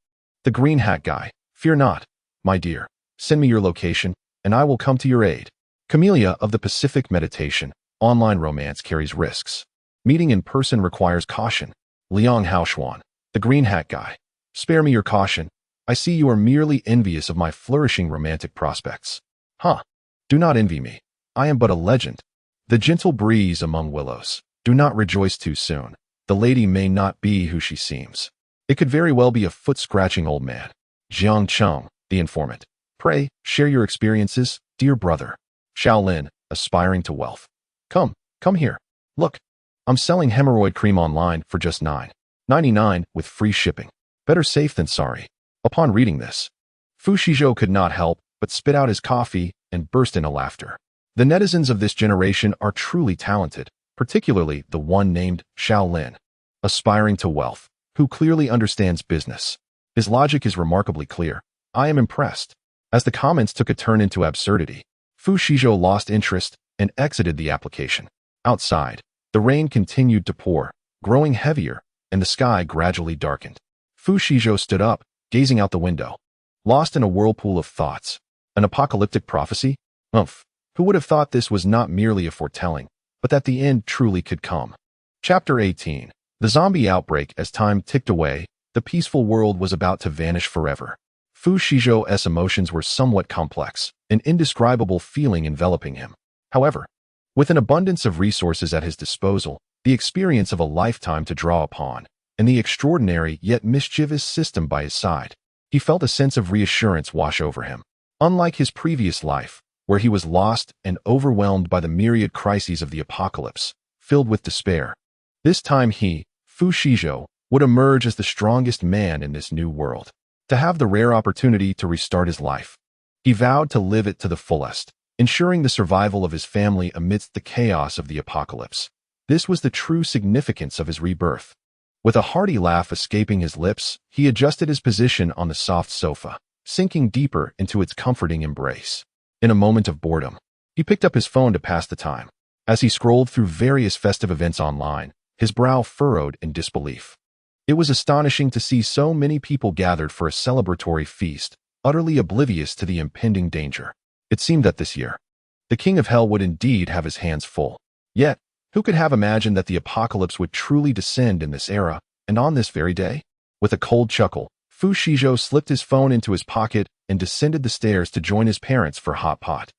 the green hat guy. Fear not, my dear. Send me your location, and I will come to your aid. Camellia of the Pacific Meditation. Online romance carries risks. Meeting in person requires caution. Liang Haoshuan, the green hat guy. Spare me your caution. I see you are merely envious of my flourishing romantic prospects. Huh. Do not envy me. I am but a legend. The gentle breeze among willows. Do not rejoice too soon. The lady may not be who she seems. It could very well be a foot-scratching old man. Jiang Cheng, the informant. Pray, share your experiences, dear brother. Shaolin, aspiring to wealth. Come here. Look. I'm selling hemorrhoid cream online for just $9.99 with free shipping. Better safe than sorry. Upon reading this, Fu Shizhou could not help but spit out his coffee and burst into laughter. The netizens of this generation are truly talented, particularly the one named Shaolin, aspiring to wealth, who clearly understands business. His logic is remarkably clear. I am impressed. As the comments took a turn into absurdity, Fu Shizhou lost interest and exited the application. Outside, the rain continued to pour, growing heavier, and the sky gradually darkened. Fu Shizhou stood up, gazing out the window, lost in a whirlpool of thoughts. An apocalyptic prophecy? Umph. Who would have thought this was not merely a foretelling, but that the end truly could come? Chapter 18. The zombie outbreak. As time ticked away, the peaceful world was about to vanish forever. Fu Shizhou's emotions were somewhat complex, an indescribable feeling enveloping him. However, with an abundance of resources at his disposal, the experience of a lifetime to draw upon, and the extraordinary yet mischievous system by his side, he felt a sense of reassurance wash over him. Unlike his previous life, where he was lost and overwhelmed by the myriad crises of the apocalypse, filled with despair, this time he, Fu Shizhou, would emerge as the strongest man in this new world. To have the rare opportunity to restart his life, he vowed to live it to the fullest, ensuring the survival of his family amidst the chaos of the apocalypse. This was the true significance of his rebirth. With a hearty laugh escaping his lips, he adjusted his position on the soft sofa, sinking deeper into its comforting embrace. In a moment of boredom, he picked up his phone to pass the time. As he scrolled through various festive events online, his brow furrowed in disbelief. It was astonishing to see so many people gathered for a celebratory feast, utterly oblivious to the impending danger. It seemed that this year, the King of Hell would indeed have his hands full. Yet, who could have imagined that the apocalypse would truly descend in this era, and on this very day? With a cold chuckle, Fu Shizhou slipped his phone into his pocket and descended the stairs to join his parents for hot pot.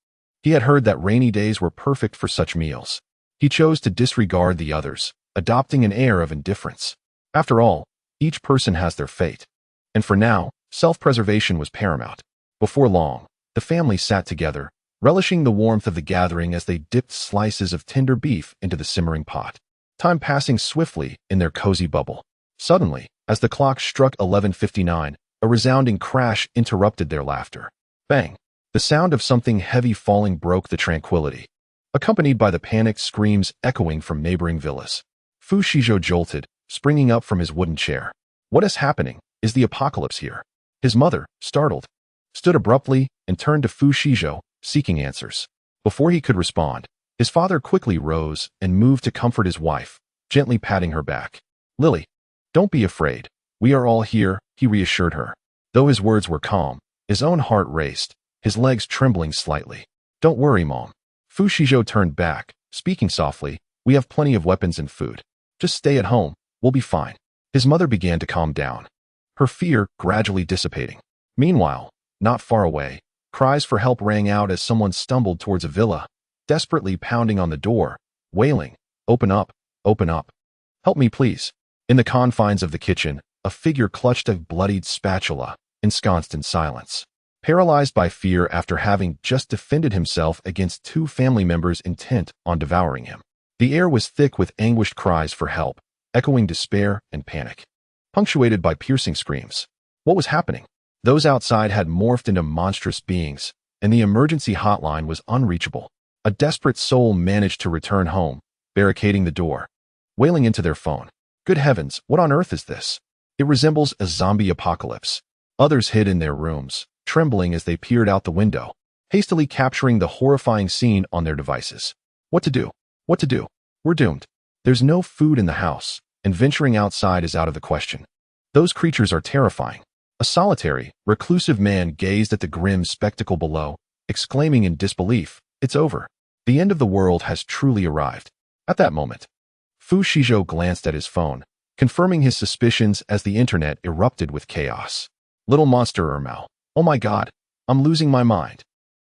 He had heard that rainy days were perfect for such meals. He chose to disregard the others, adopting an air of indifference. After all, each person has their fate. And for now, self-preservation was paramount. Before long, the family sat together, relishing the warmth of the gathering as they dipped slices of tender beef into the simmering pot. Time passing swiftly in their cozy bubble. Suddenly, as the clock struck 11:59, a resounding crash interrupted their laughter. Bang! The sound of something heavy falling broke the tranquility, accompanied by the panicked screams echoing from neighboring villas. Fu Shizhou jolted, springing up from his wooden chair. What is happening? Is the apocalypse here? His mother, startled, stood abruptly and turned to Fu Shizhou, seeking answers. Before he could respond, His father quickly rose and moved to comfort his wife, gently patting her back. "Lily, don't be afraid. We are all here," he reassured her. Though his words were calm, his own heart raced, his legs trembling slightly. "Don't worry, Mom." Fu Shizhou turned back, speaking softly. "We have plenty of weapons and food. Just stay at home, we'll be fine." His mother began to calm down, her fear gradually dissipating. Meanwhile, not far away, cries for help rang out as someone stumbled towards a villa, desperately pounding on the door, wailing, "Open up, open up. Help me, please." In the confines of the kitchen, a figure clutched a bloodied spatula, ensconced in silence. Paralyzed by fear after having just defended himself against two family members intent on devouring him. The air was thick with anguished cries for help, echoing despair and panic, punctuated by piercing screams. What was happening? Those outside had morphed into monstrous beings, and the emergency hotline was unreachable. A desperate soul managed to return home, barricading the door, wailing into their phone. "Good heavens, what on earth is this? It resembles a zombie apocalypse." Others hid in their rooms, trembling as they peered out the window, hastily capturing the horrifying scene on their devices. What to do? What to do? We're doomed. There's no food in the house, and venturing outside is out of the question. Those creatures are terrifying. A solitary, reclusive man gazed at the grim spectacle below, exclaiming in disbelief, "It's over. The end of the world has truly arrived." At that moment, Fu Shizhou glanced at his phone, confirming his suspicions as the internet erupted with chaos. "Little monster Ermao. Oh my god, I'm losing my mind.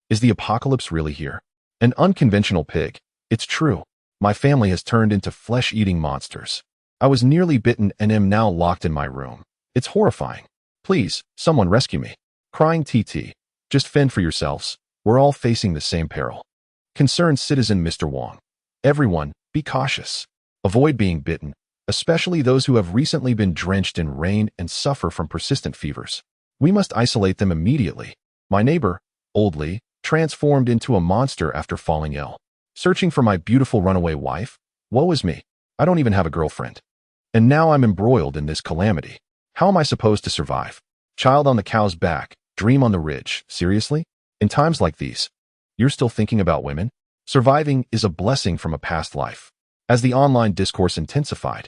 Is the apocalypse really here? An unconventional pig. It's true. My family has turned into flesh-eating monsters. I was nearly bitten and am now locked in my room. It's horrifying. Please, someone rescue me." Crying TT. "Just fend for yourselves. We're all facing the same peril." Concerned citizen Mr. Wong. "Everyone, be cautious. Avoid being bitten, especially those who have recently been drenched in rain and suffer from persistent fevers. We must isolate them immediately. My neighbor, Old Lee, transformed into a monster after falling ill. Searching for my beautiful runaway wife? Woe is me. I don't even have a girlfriend. And now I'm embroiled in this calamity. How am I supposed to survive? Child on the cow's back, dream on the ridge. Seriously? In times like these, you're still thinking about women? Surviving is a blessing from a past life." As the online discourse intensified,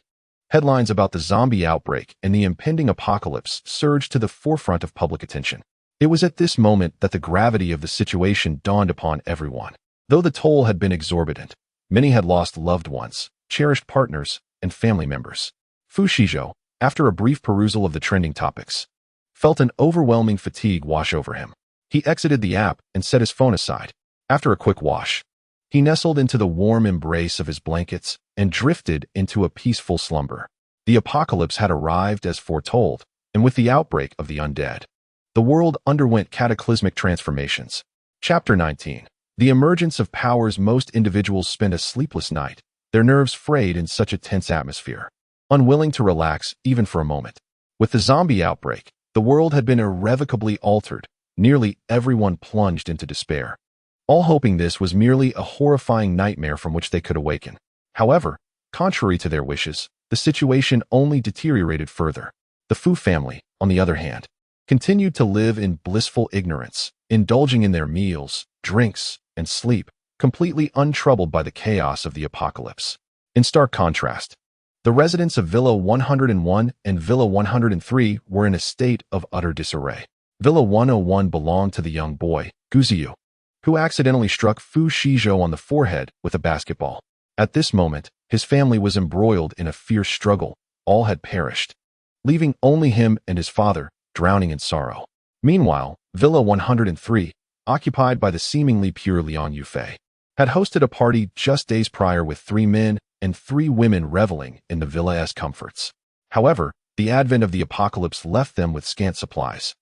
headlines about the zombie outbreak and the impending apocalypse surged to the forefront of public attention. It was at this moment that the gravity of the situation dawned upon everyone. Though the toll had been exorbitant, many had lost loved ones, cherished partners, and family members. Fu Shizhou, after a brief perusal of the trending topics, felt an overwhelming fatigue wash over him. He exited the app and set his phone aside. After a quick wash, he nestled into the warm embrace of his blankets and drifted into a peaceful slumber. The apocalypse had arrived as foretold, and with the outbreak of the undead, the world underwent cataclysmic transformations. Chapter 19. The emergence of powers. Most individuals spend a sleepless night, their nerves frayed in such a tense atmosphere, unwilling to relax even for a moment. With the zombie outbreak, the world had been irrevocably altered. Nearly everyone plunged into despair, all hoping this was merely a horrifying nightmare from which they could awaken. However, contrary to their wishes, the situation only deteriorated further. The Fu family, on the other hand, continued to live in blissful ignorance, indulging in their meals, drinks, and sleep, completely untroubled by the chaos of the apocalypse. In stark contrast, the residents of Villa 101 and Villa 103 were in a state of utter disarray. Villa 101 belonged to the young boy, Guziyu, who accidentally struck Fu Shizhou on the forehead with a basketball. At this moment, his family was embroiled in a fierce struggle. All had perished, leaving only him and his father, drowning in sorrow. Meanwhile, Villa 103, occupied by the seemingly pure Liang Yufei, had hosted a party just days prior with 3 men and 3 women reveling in the villa's comforts. However, the advent of the apocalypse left them with scant supplies,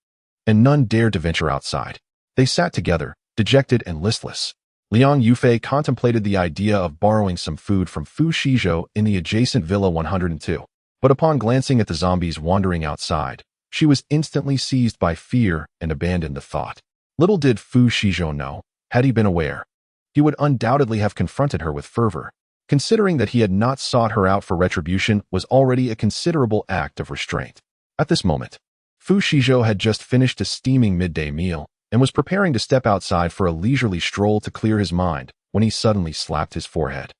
and none dared to venture outside. They sat together, dejected and listless. Liang Yufei contemplated the idea of borrowing some food from Fu Shizhou in the adjacent Villa 102, but upon glancing at the zombies wandering outside, she was instantly seized by fear and abandoned the thought. Little did Fu Shizhou know, had he been aware, he would undoubtedly have confronted her with fervor. Considering that he had not sought her out for retribution was already a considerable act of restraint. At this moment, Fu Shizhou had just finished a steaming midday meal and was preparing to step outside for a leisurely stroll to clear his mind when he suddenly slapped his forehead,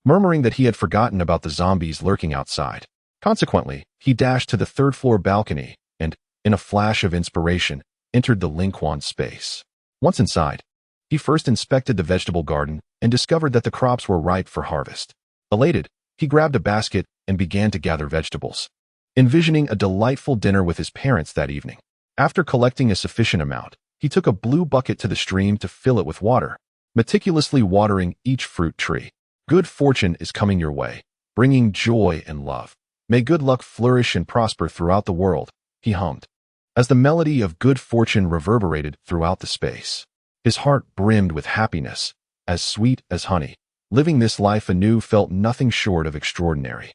murmuring that he had forgotten about the zombies lurking outside. Consequently, he dashed to the third-floor balcony and, in a flash of inspiration, entered the Linquan space. Once inside, he first inspected the vegetable garden and discovered that the crops were ripe for harvest. Elated, he grabbed a basket and began to gather vegetables, envisioning a delightful dinner with his parents that evening. After collecting a sufficient amount, he took a blue bucket to the stream to fill it with water, meticulously watering each fruit tree. Good fortune is coming your way, bringing joy and love. May good luck flourish and prosper throughout the world, he hummed, as the melody of good fortune reverberated throughout the space. His heart brimmed with happiness, as sweet as honey. Living this life anew felt nothing short of extraordinary.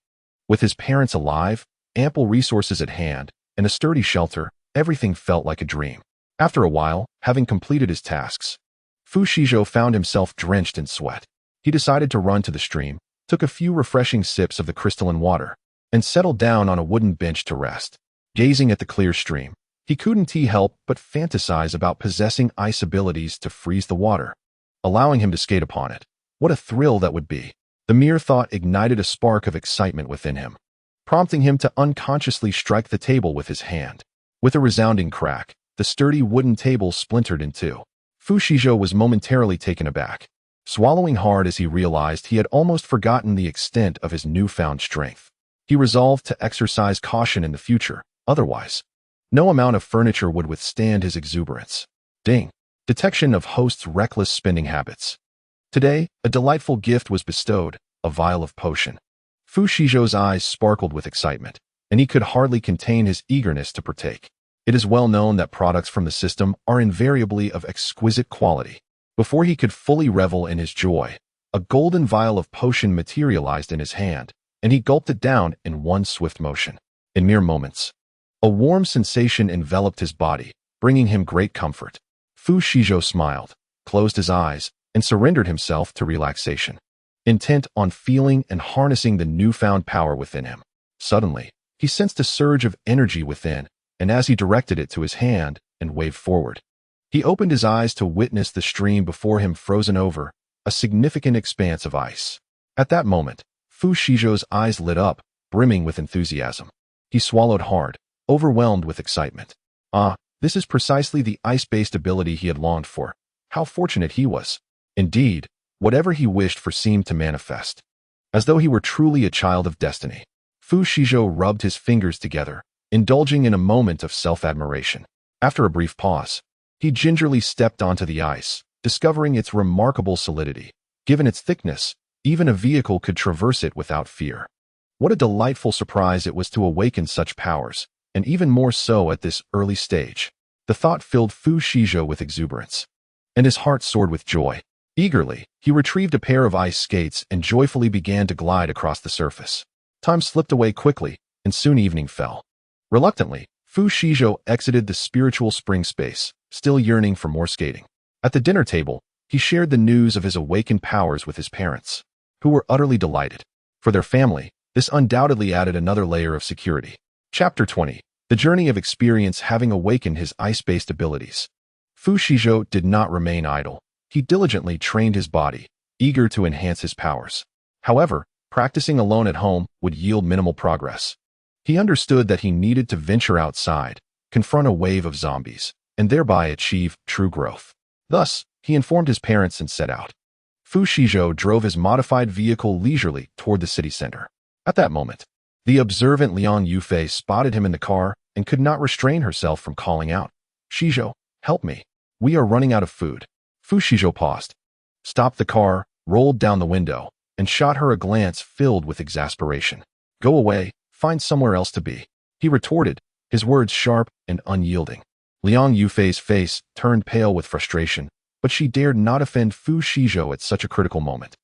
With his parents alive, ample resources at hand, and a sturdy shelter, everything felt like a dream. After a while, having completed his tasks, Fu Shizhou found himself drenched in sweat. He decided to run to the stream, took a few refreshing sips of the crystalline water, and settled down on a wooden bench to rest. Gazing at the clear stream, he couldn't help but fantasize about possessing ice abilities to freeze the water, allowing him to skate upon it. What a thrill that would be! The mere thought ignited a spark of excitement within him, prompting him to unconsciously strike the table with his hand. With a resounding crack, the sturdy wooden table splintered in two. Fu Shizhou was momentarily taken aback, swallowing hard as he realized he had almost forgotten the extent of his newfound strength. He resolved to exercise caution in the future, otherwise, no amount of furniture would withstand his exuberance. Ding! Detection of host's reckless spending habits. Today, a delightful gift was bestowed, a vial of potion. Fu Shizhou's eyes sparkled with excitement, and he could hardly contain his eagerness to partake. It is well known that products from the system are invariably of exquisite quality. Before he could fully revel in his joy, a golden vial of potion materialized in his hand, and he gulped it down in one swift motion. In mere moments, a warm sensation enveloped his body, bringing him great comfort. Fu Shizhou smiled, closed his eyes, and surrendered himself to relaxation, intent on feeling and harnessing the newfound power within him. Suddenly, he sensed a surge of energy within, and as he directed it to his hand and waved forward, he opened his eyes to witness the stream before him frozen over, a significant expanse of ice. At that moment, Fu Shizhou's eyes lit up, brimming with enthusiasm. He swallowed hard, overwhelmed with excitement. This is precisely the ice-based ability he had longed for. How fortunate he was. Indeed, whatever he wished for seemed to manifest. As though he were truly a child of destiny, Fu Shizhou rubbed his fingers together, indulging in a moment of self-admiration. After a brief pause, he gingerly stepped onto the ice, discovering its remarkable solidity. Given its thickness, even a vehicle could traverse it without fear. What a delightful surprise it was to awaken such powers, and even more so at this early stage. The thought filled Fu Shizhou with exuberance, and his heart soared with joy. Eagerly, he retrieved a pair of ice skates and joyfully began to glide across the surface. Time slipped away quickly, and soon evening fell. Reluctantly, Fu Shizhou exited the spiritual spring space, still yearning for more skating. At the dinner table, he shared the news of his awakened powers with his parents, who were utterly delighted. For their family, this undoubtedly added another layer of security. Chapter 20. The journey of experience having awakened his ice-based abilities. Fu Shizhou did not remain idle. He diligently trained his body, eager to enhance his powers. However, practicing alone at home would yield minimal progress. He understood that he needed to venture outside, confront a wave of zombies, and thereby achieve true growth. Thus, he informed his parents and set out. Fu Shizhou drove his modified vehicle leisurely toward the city center. At that moment, the observant Liang Yufei spotted him in the car and could not restrain herself from calling out, "Shizhou, help me. We are running out of food." Fu Shizhou paused, stopped the car, rolled down the window, and shot her a glance filled with exasperation. "Go away, find somewhere else to be," he retorted, his words sharp and unyielding. Liang Yufei's face turned pale with frustration, but she dared not offend Fu Shizhou at such a critical moment,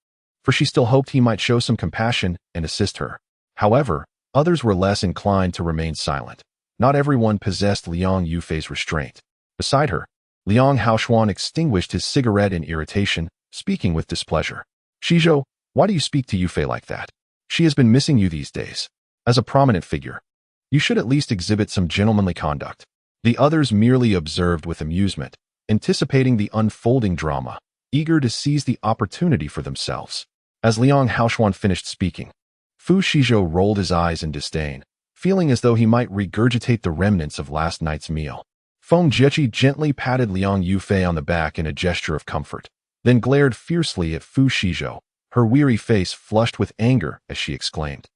for she still hoped he might show some compassion and assist her. However, others were less inclined to remain silent. Not everyone possessed Liang Yufei's restraint. Beside her, Liang Haoshuan extinguished his cigarette in irritation, speaking with displeasure. "Shizhou, why do you speak to Yufei like that? She has been missing you these days. As a prominent figure, you should at least exhibit some gentlemanly conduct." The others merely observed with amusement, anticipating the unfolding drama. eager to seize the opportunity for themselves. As Liang Haoshuan finished speaking, Fu Shizhou rolled his eyes in disdain, feeling as though he might regurgitate the remnants of last night's meal. Feng Jieqi gently patted Liang Yufei on the back in a gesture of comfort, then glared fiercely at Fu Shizhou, her weary face flushed with anger as she exclaimed,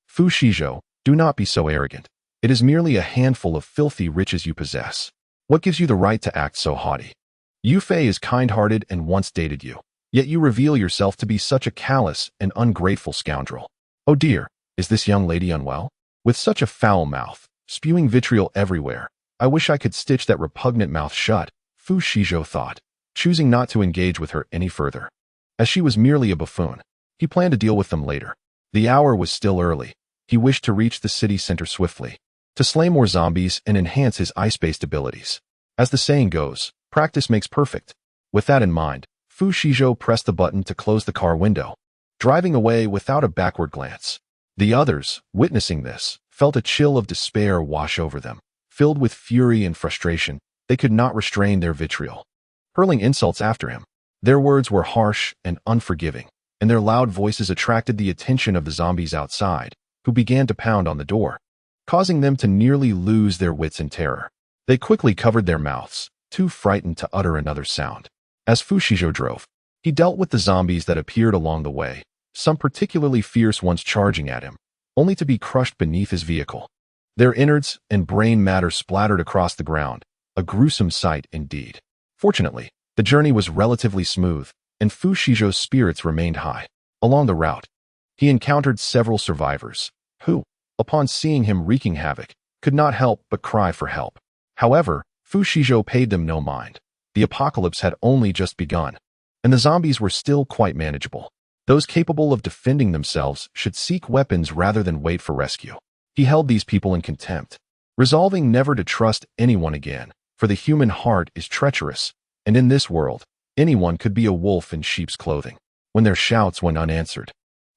"Fu Shizhou, do not be so arrogant. It is merely a handful of filthy riches you possess. What gives you the right to act so haughty? Yufei is kind-hearted and once dated you, yet you reveal yourself to be such a callous and ungrateful scoundrel. Oh dear, is this young lady unwell? With such a foul mouth, spewing vitriol everywhere, I wish I could stitch that repugnant mouth shut," Fu Shizhou thought, choosing not to engage with her any further. As she was merely a buffoon, he planned to deal with them later. The hour was still early. He wished to reach the city center swiftly, to slay more zombies and enhance his ice-based abilities. As the saying goes, practice makes perfect. With that in mind, Fu Shizhou pressed the button to close the car window, driving away without a backward glance. The others, witnessing this, felt a chill of despair wash over them. Filled with fury and frustration, they could not restrain their vitriol, hurling insults after him. Their words were harsh and unforgiving, and their loud voices attracted the attention of the zombies outside, who began to pound on the door, causing them to nearly lose their wits in terror. They quickly covered their mouths, too frightened to utter another sound. As Fu Shizhou drove, he dealt with the zombies that appeared along the way, some particularly fierce ones charging at him, only to be crushed beneath his vehicle. Their innards and brain matter splattered across the ground, a gruesome sight indeed. Fortunately, the journey was relatively smooth, and Fu Shizhou's spirits remained high. Along the route, he encountered several survivors, who, upon seeing him wreaking havoc, could not help but cry for help. However, Fu Shizhou paid them no mind. The apocalypse had only just begun, and the zombies were still quite manageable. Those capable of defending themselves should seek weapons rather than wait for rescue. He held these people in contempt, resolving never to trust anyone again, for the human heart is treacherous, and in this world, anyone could be a wolf in sheep's clothing. When their shouts went unanswered,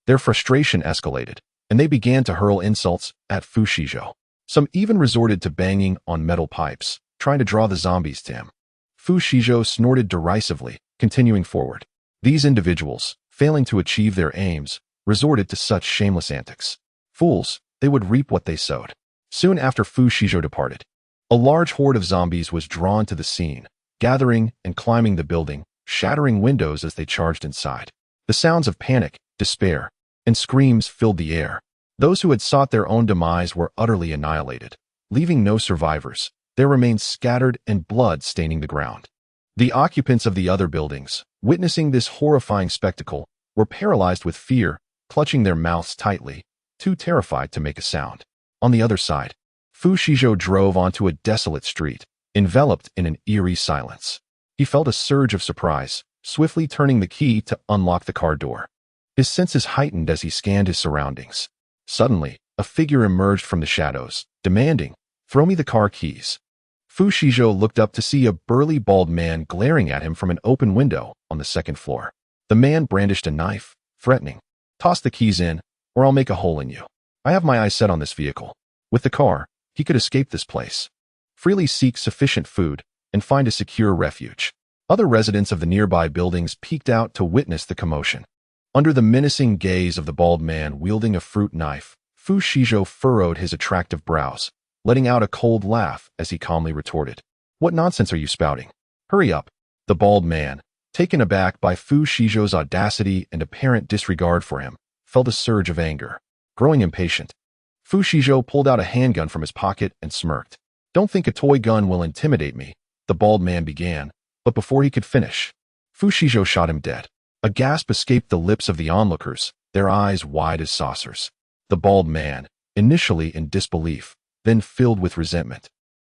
their frustration escalated, and they began to hurl insults at Fu Shizhou. Some even resorted to banging on metal pipes, trying to draw the zombies to him. Fu Shizhou snorted derisively, continuing forward. These individuals, failing to achieve their aims, resorted to such shameless antics. Fools, they would reap what they sowed. Soon after Fu Shizhou departed, a large horde of zombies was drawn to the scene, gathering and climbing the building, shattering windows as they charged inside. The sounds of panic, despair, and screams filled the air. Those who had sought their own demise were utterly annihilated, leaving no survivors. Their remains scattered and blood staining the ground. The occupants of the other buildings, witnessing this horrifying spectacle, were paralyzed with fear, clutching their mouths tightly, too terrified to make a sound. On the other side, Fu Shizhou drove onto a desolate street, enveloped in an eerie silence. He felt a surge of surprise, swiftly turning the key to unlock the car door. His senses heightened as he scanned his surroundings. Suddenly, a figure emerged from the shadows, demanding, "Throw me the car keys." Fu Shizhou looked up to see a burly bald man glaring at him from an open window on the second floor. The man brandished a knife, threatening, "Toss the keys in, or I'll make a hole in you. I have my eyes set on this vehicle. With the car, he could escape this place, freely seek sufficient food, and find a secure refuge." Other residents of the nearby buildings peeked out to witness the commotion. Under the menacing gaze of the bald man wielding a fruit knife, Fu Shizhou furrowed his attractive brows, letting out a cold laugh as he calmly retorted, "What nonsense are you spouting? Hurry up." The bald man, taken aback by Fu Shizhou's audacity and apparent disregard for him, felt a surge of anger. Growing impatient, Fu Shizhou pulled out a handgun from his pocket and smirked. "Don't think a toy gun will intimidate me," the bald man began, but before he could finish, Fu Shizhou shot him dead. A gasp escaped the lips of the onlookers, their eyes wide as saucers. The bald man, initially in disbelief, then filled with resentment,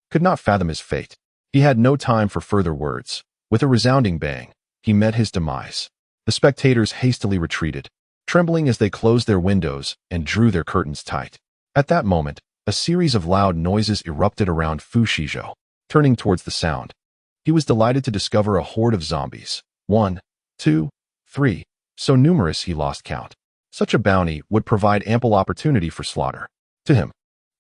could not fathom his fate. He had no time for further words. With a resounding bang, he met his demise. The spectators hastily retreated, trembling as they closed their windows and drew their curtains tight. At that moment, a series of loud noises erupted around Fu Shizhou. Turning towards the sound, he was delighted to discover a horde of zombies. 1, 2, 3, so numerous he lost count. Such a bounty would provide ample opportunity for slaughter. To him,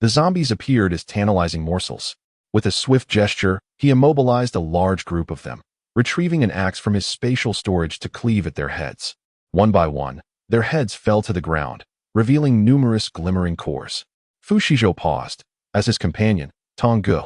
the zombies appeared as tantalizing morsels. With a swift gesture, he immobilized a large group of them, retrieving an axe from his spatial storage to cleave at their heads. One by one, their heads fell to the ground, revealing numerous glimmering cores. Fu Shizhou paused, as his companion, Tong Gu,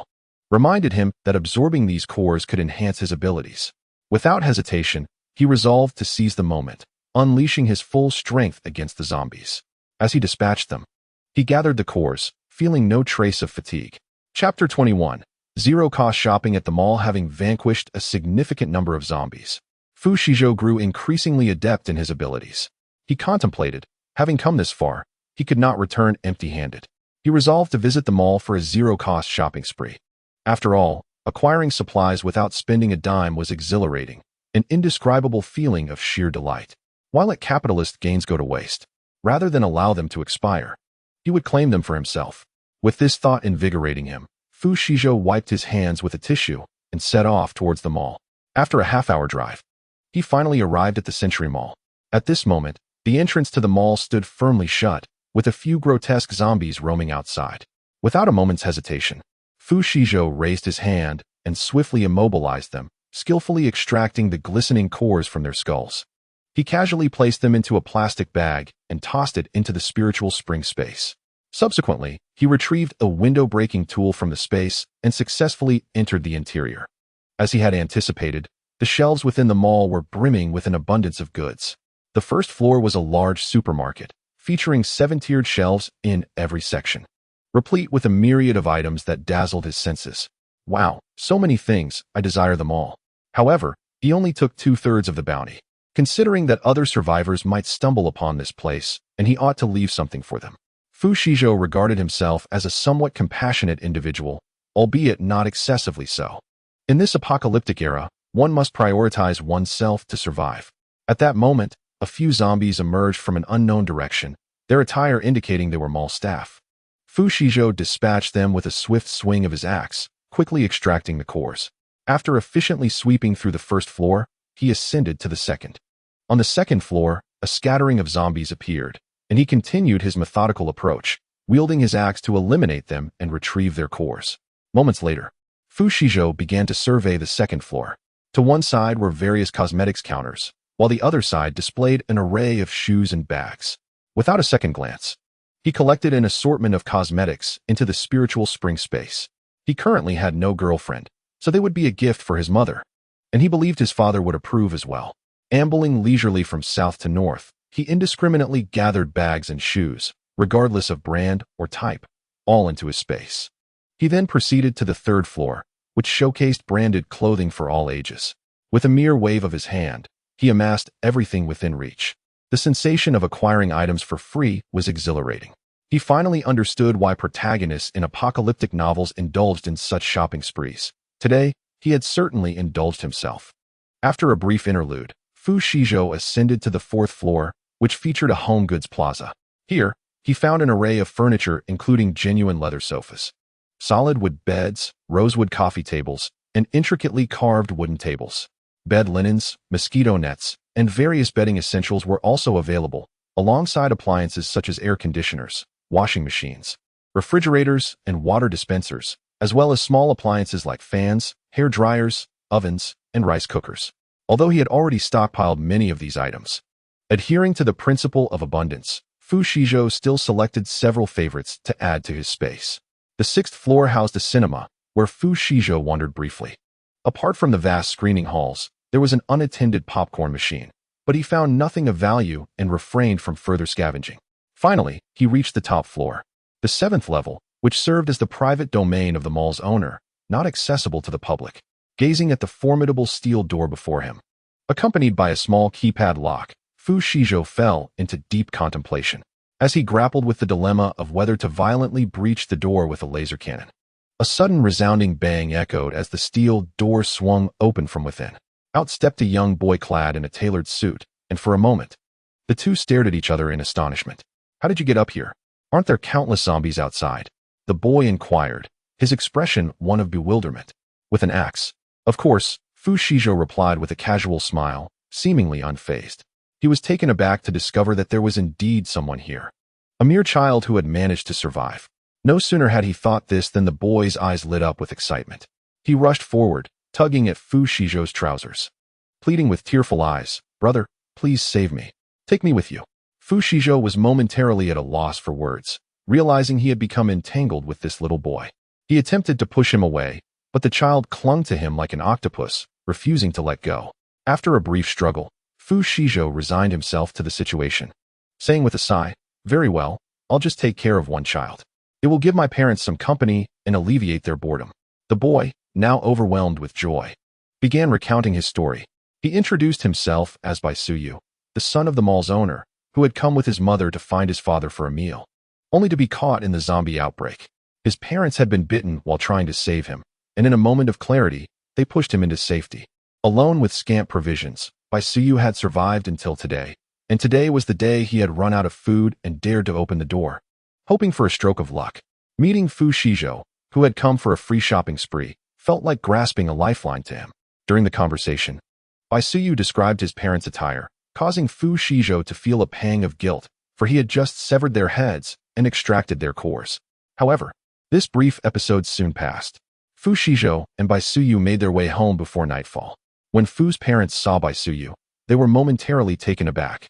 reminded him that absorbing these cores could enhance his abilities. Without hesitation, he resolved to seize the moment, unleashing his full strength against the zombies. As he dispatched them, he gathered the cores, feeling no trace of fatigue. Chapter 21. Zero-cost shopping at the mall. Having vanquished a significant number of zombies, Fu Shizhou grew increasingly adept in his abilities. He contemplated, having come this far, he could not return empty-handed. He resolved to visit the mall for a zero-cost shopping spree. After all, acquiring supplies without spending a dime was exhilarating, an indescribable feeling of sheer delight. Why let capitalist gains go to waste? Rather than allow them to expire, he would claim them for himself. With this thought invigorating him, Fu Shizhou wiped his hands with a tissue and set off towards the mall. After a half-hour drive, he finally arrived at the Century Mall. At this moment, the entrance to the mall stood firmly shut, with a few grotesque zombies roaming outside. Without a moment's hesitation, Fu Shizhou raised his hand and swiftly immobilized them, skillfully extracting the glistening cores from their skulls. He casually placed them into a plastic bag and tossed it into the spiritual spring space. Subsequently, he retrieved a window-breaking tool from the space and successfully entered the interior. As he had anticipated, the shelves within the mall were brimming with an abundance of goods. The first floor was a large supermarket, featuring 7-tiered shelves in every section, replete with a myriad of items that dazzled his senses. Wow, so many things, I desire them all. However, he only took 2/3 of the bounty, considering that other survivors might stumble upon this place, and he ought to leave something for them. Fu Shizhou regarded himself as a somewhat compassionate individual, albeit not excessively so. In this apocalyptic era, one must prioritize oneself to survive. At that moment, a few zombies emerged from an unknown direction, their attire indicating they were mall staff. Fu Shizhou dispatched them with a swift swing of his axe, quickly extracting the cores. After efficiently sweeping through the first floor, he ascended to the second. On the second floor, a scattering of zombies appeared, and he continued his methodical approach, wielding his axe to eliminate them and retrieve their cores. Moments later, Fu Shizhou began to survey the second floor. To one side were various cosmetics counters, while the other side displayed an array of shoes and bags. Without a second glance, he collected an assortment of cosmetics into the spiritual spring space. He currently had no girlfriend, so they would be a gift for his mother, and he believed his father would approve as well. Ambling leisurely from south to north, he indiscriminately gathered bags and shoes, regardless of brand or type, all into his space. He then proceeded to the third floor, which showcased branded clothing for all ages. With a mere wave of his hand, he amassed everything within reach. The sensation of acquiring items for free was exhilarating. He finally understood why protagonists in apocalyptic novels indulged in such shopping sprees. Today, he had certainly indulged himself. After a brief interlude, Fu Shizhou ascended to the fourth floor, which featured a home goods plaza. Here, he found an array of furniture including genuine leather sofas, solid wood beds, rosewood coffee tables, and intricately carved wooden tables. Bed linens, mosquito nets, and various bedding essentials were also available, alongside appliances such as air conditioners, washing machines, refrigerators, and water dispensers, as well as small appliances like fans, hair dryers, ovens, and rice cookers. Although he had already stockpiled many of these items, adhering to the principle of abundance, Fu Shizhou still selected several favorites to add to his space. The sixth floor housed a cinema, where Fu Shizhou wandered briefly. Apart from the vast screening halls, there was an unattended popcorn machine, but he found nothing of value and refrained from further scavenging. Finally, he reached the top floor, the seventh level, which served as the private domain of the mall's owner, not accessible to the public. Gazing at the formidable steel door before him, accompanied by a small keypad lock, Fu Shizhou fell into deep contemplation, as he grappled with the dilemma of whether to violently breach the door with a laser cannon. A sudden resounding bang echoed as the steel door swung open from within. Out stepped a young boy clad in a tailored suit, and for a moment, the two stared at each other in astonishment. "How did you get up here? Aren't there countless zombies outside?" the boy inquired, his expression one of bewilderment. "With an axe." "Of course," Fu Shizhou replied with a casual smile, seemingly unfazed. He was taken aback to discover that there was indeed someone here, a mere child who had managed to survive. No sooner had he thought this than the boy's eyes lit up with excitement. He rushed forward, tugging at Fu Shizhou's trousers. Pleading with tearful eyes, "Brother, please save me. Take me with you." Fu Shizhou was momentarily at a loss for words, realizing he had become entangled with this little boy. He attempted to push him away, but the child clung to him like an octopus, refusing to let go. After a brief struggle, Fu Shizhou resigned himself to the situation, saying with a sigh, "Very well, I'll just take care of one child. It will give my parents some company and alleviate their boredom." The boy, now overwhelmed with joy, began recounting his story. He introduced himself as Bai Suyu, the son of the mall's owner, who had come with his mother to find his father for a meal, only to be caught in the zombie outbreak. His parents had been bitten while trying to save him, and in a moment of clarity, they pushed him into safety. Alone with scant provisions, Bai Suyu had survived until today, and today was the day he had run out of food and dared to open the door, hoping for a stroke of luck. Meeting Fu Shizhou, who had come for a free shopping spree, felt like grasping a lifeline to him. During the conversation, Bai Suyu described his parents' attire, causing Fu Shizhou to feel a pang of guilt, for he had just severed their heads and extracted their cores. However, this brief episode soon passed. Fu Shizhou and Bai Suyu made their way home before nightfall. When Fu's parents saw Bai Suyu, they were momentarily taken aback,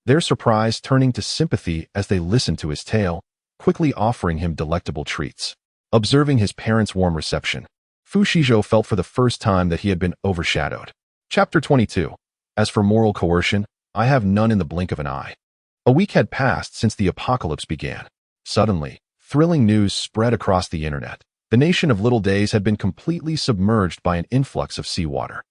their surprise turning to sympathy as they listened to his tale, quickly offering him delectable treats. Observing his parents' warm reception, Fu Shizhou felt for the first time that he had been overshadowed. Chapter 22. As for moral coercion, I have none in the blink of an eye. A week had passed since the apocalypse began. Suddenly, thrilling news spread across the internet. The nation of Little Days had been completely submerged by an influx of seawater.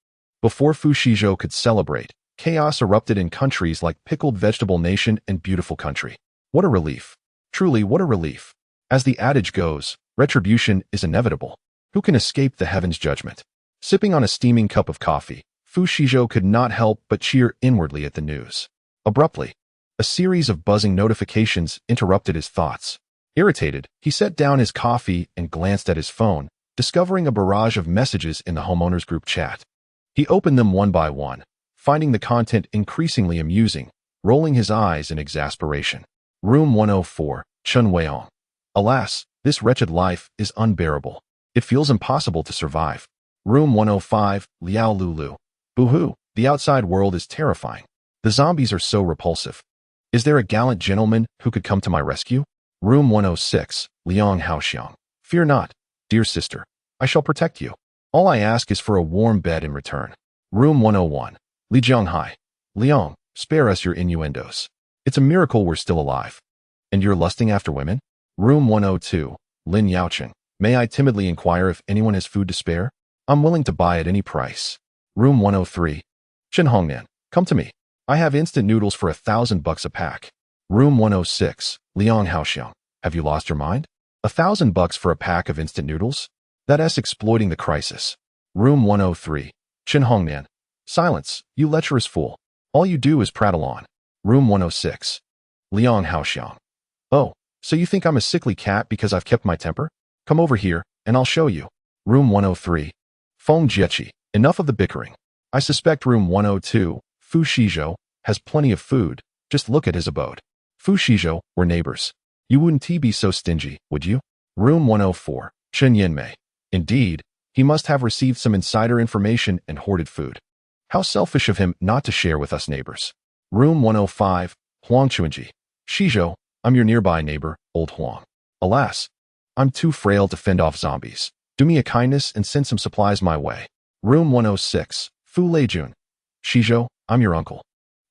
Before Fu Shizhou could celebrate, chaos erupted in countries like Pickled Vegetable Nation and Beautiful Country. What a relief. Truly, what a relief. As the adage goes, retribution is inevitable. Who can escape the heaven's judgment? Sipping on a steaming cup of coffee, Fu Shizhou could not help but cheer inwardly at the news. Abruptly, a series of buzzing notifications interrupted his thoughts. Irritated, he set down his coffee and glanced at his phone, discovering a barrage of messages in the homeowners group chat. He opened them one by one, finding the content increasingly amusing, rolling his eyes in exasperation. Room 104, Chun Weiyong. Alas, this wretched life is unbearable. It feels impossible to survive. Room 105, Liao Lulu. Boo-hoo, the outside world is terrifying. The zombies are so repulsive. Is there a gallant gentleman who could come to my rescue? Room 106, Liang Haoxiang. Fear not, dear sister. I shall protect you. All I ask is for a warm bed in return. Room 101, Li Jianghai. Liang, spare us your innuendos. It's a miracle we're still alive. And you're lusting after women? Room 102, Lin Yaocheng. May I timidly inquire if anyone has food to spare? I'm willing to buy at any price. Room 103, Chen Hongnan. Come to me. I have instant noodles for $1,000 a pack. Room 106, Liang Haoxiang. Have you lost your mind? $1,000 for a pack of instant noodles? That's exploiting the crisis. Room 103, Chen Hongnan. Silence, you lecherous fool. All you do is prattle on. Room 106, Liang Haoxiang. Oh, so you think I'm a sickly cat because I've kept my temper? Come over here, and I'll show you. Room 103, Feng Jieqi. Enough of the bickering. I suspect Room 102, Fu Shizhou, has plenty of food. Just look at his abode. Fu Shizhou, we're neighbors. You wouldn't be so stingy, would you? Room 104, Chen Yinmei. Indeed, he must have received some insider information and hoarded food. How selfish of him not to share with us neighbors. Room 105, Huang Chuanji. Shizhou, I'm your nearby neighbor, old Huang. Alas, I'm too frail to fend off zombies. Do me a kindness and send some supplies my way. Room 106, Fu Leijun. Shizhou, I'm your uncle.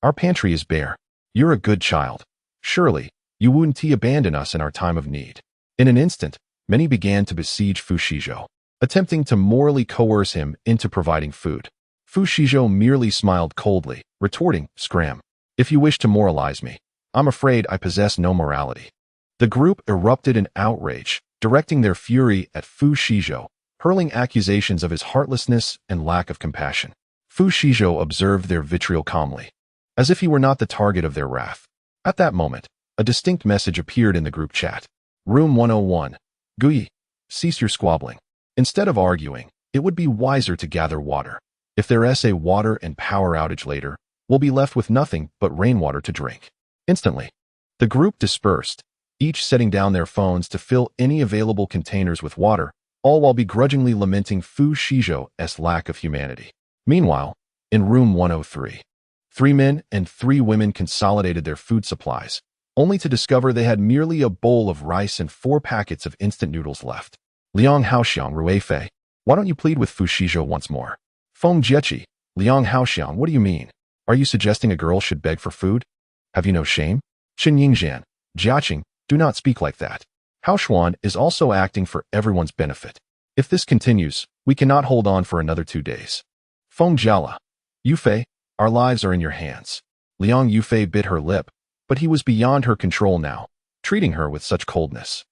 Our pantry is bare. You're a good child. Surely, you wouldn't abandon us in our time of need. In an instant, many began to besiege Fu Shizhou, attempting to morally coerce him into providing food. Fu Shizhou merely smiled coldly, retorting, "Scram. If you wish to moralize me, I'm afraid I possess no morality." The group erupted in outrage, directing their fury at Fu Shizhou, hurling accusations of his heartlessness and lack of compassion. Fu Shizhou observed their vitriol calmly, as if he were not the target of their wrath. At that moment, a distinct message appeared in the group chat. Room 101, Gui, cease your squabbling. Instead of arguing, it would be wiser to gather water. If there's a water and power outage later, we'll be left with nothing but rainwater to drink. Instantly, the group dispersed, each setting down their phones to fill any available containers with water, all while begrudgingly lamenting Fu Shizhou's lack of humanity. Meanwhile, in room 103, 3 men and 3 women consolidated their food supplies, only to discover they had merely a bowl of rice and 4 packets of instant noodles left. Liang Haoxiang Ruifei, why don't you plead with Fu Shizhou once more? Feng Jieqi, Liang Haoxiang, what do you mean? Are you suggesting a girl should beg for food? Have you no shame? Qin Yingzhan, Jiaqing, do not speak like that. Hao Xuan is also acting for everyone's benefit. If this continues, we cannot hold on for another 2 days. Feng Jiala, Yufei, our lives are in your hands. Liang Yufei bit her lip, but he was beyond her control now, treating her with such coldness.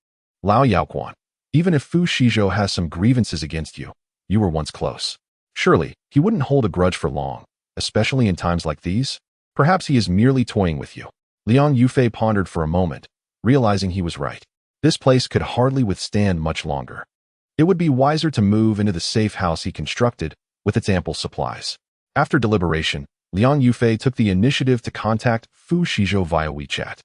Lao Yaoquan, even if Fu Shizhou has some grievances against you, you were once close. Surely, he wouldn't hold a grudge for long, especially in times like these. Perhaps he is merely toying with you. Liang Yufei pondered for a moment, realizing he was right. This place could hardly withstand much longer. It would be wiser to move into the safe house he constructed with its ample supplies. After deliberation, Liang Yufei took the initiative to contact Fu Shizhou via WeChat.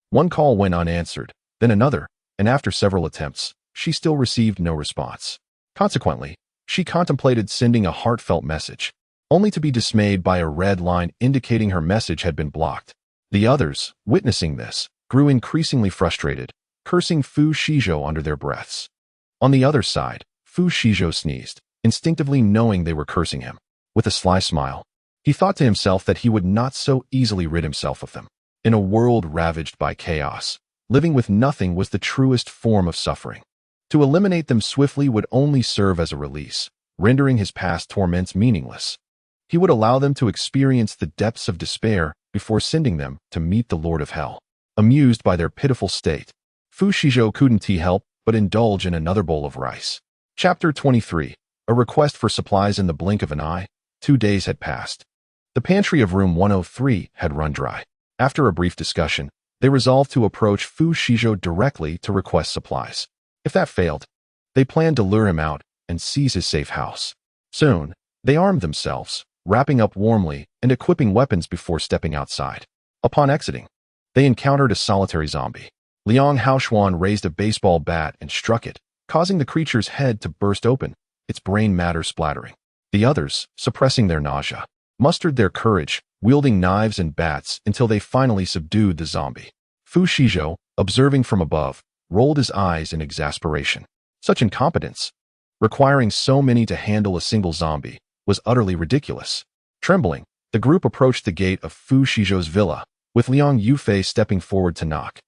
One call went unanswered, then another, and after several attempts, she still received no response. Consequently, she contemplated sending a heartfelt message, only to be dismayed by a red line indicating her message had been blocked. The others, witnessing this, grew increasingly frustrated, cursing Fu Shizhou under their breaths. On the other side, Fu Shizhou sneezed, instinctively knowing they were cursing him. With a sly smile, he thought to himself that he would not so easily rid himself of them. In a world ravaged by chaos, living with nothing was the truest form of suffering. To eliminate them swiftly would only serve as a release, rendering his past torments meaningless. He would allow them to experience the depths of despair before sending them to meet the Lord of Hell. Amused by their pitiful state, Fu Shizhou couldn't help but indulge in another bowl of rice. Chapter 23. A request for supplies in the blink of an eye. 2 days had passed. The pantry of room 103 had run dry. After a brief discussion, they resolved to approach Fu Shizhou directly to request supplies. If that failed, they planned to lure him out and seize his safe house. Soon, they armed themselves, wrapping up warmly and equipping weapons before stepping outside. Upon exiting, they encountered a solitary zombie. Liang Haoxuan raised a baseball bat and struck it, causing the creature's head to burst open, its brain matter splattering. The others, suppressing their nausea, mustered their courage, wielding knives and bats until they finally subdued the zombie. Fu Shizhou, observing from above, rolled his eyes in exasperation. Such incompetence, requiring so many to handle a single zombie, was utterly ridiculous. Trembling, the group approached the gate of Fu Shizhou's villa, with Liang Yufei stepping forward to knock,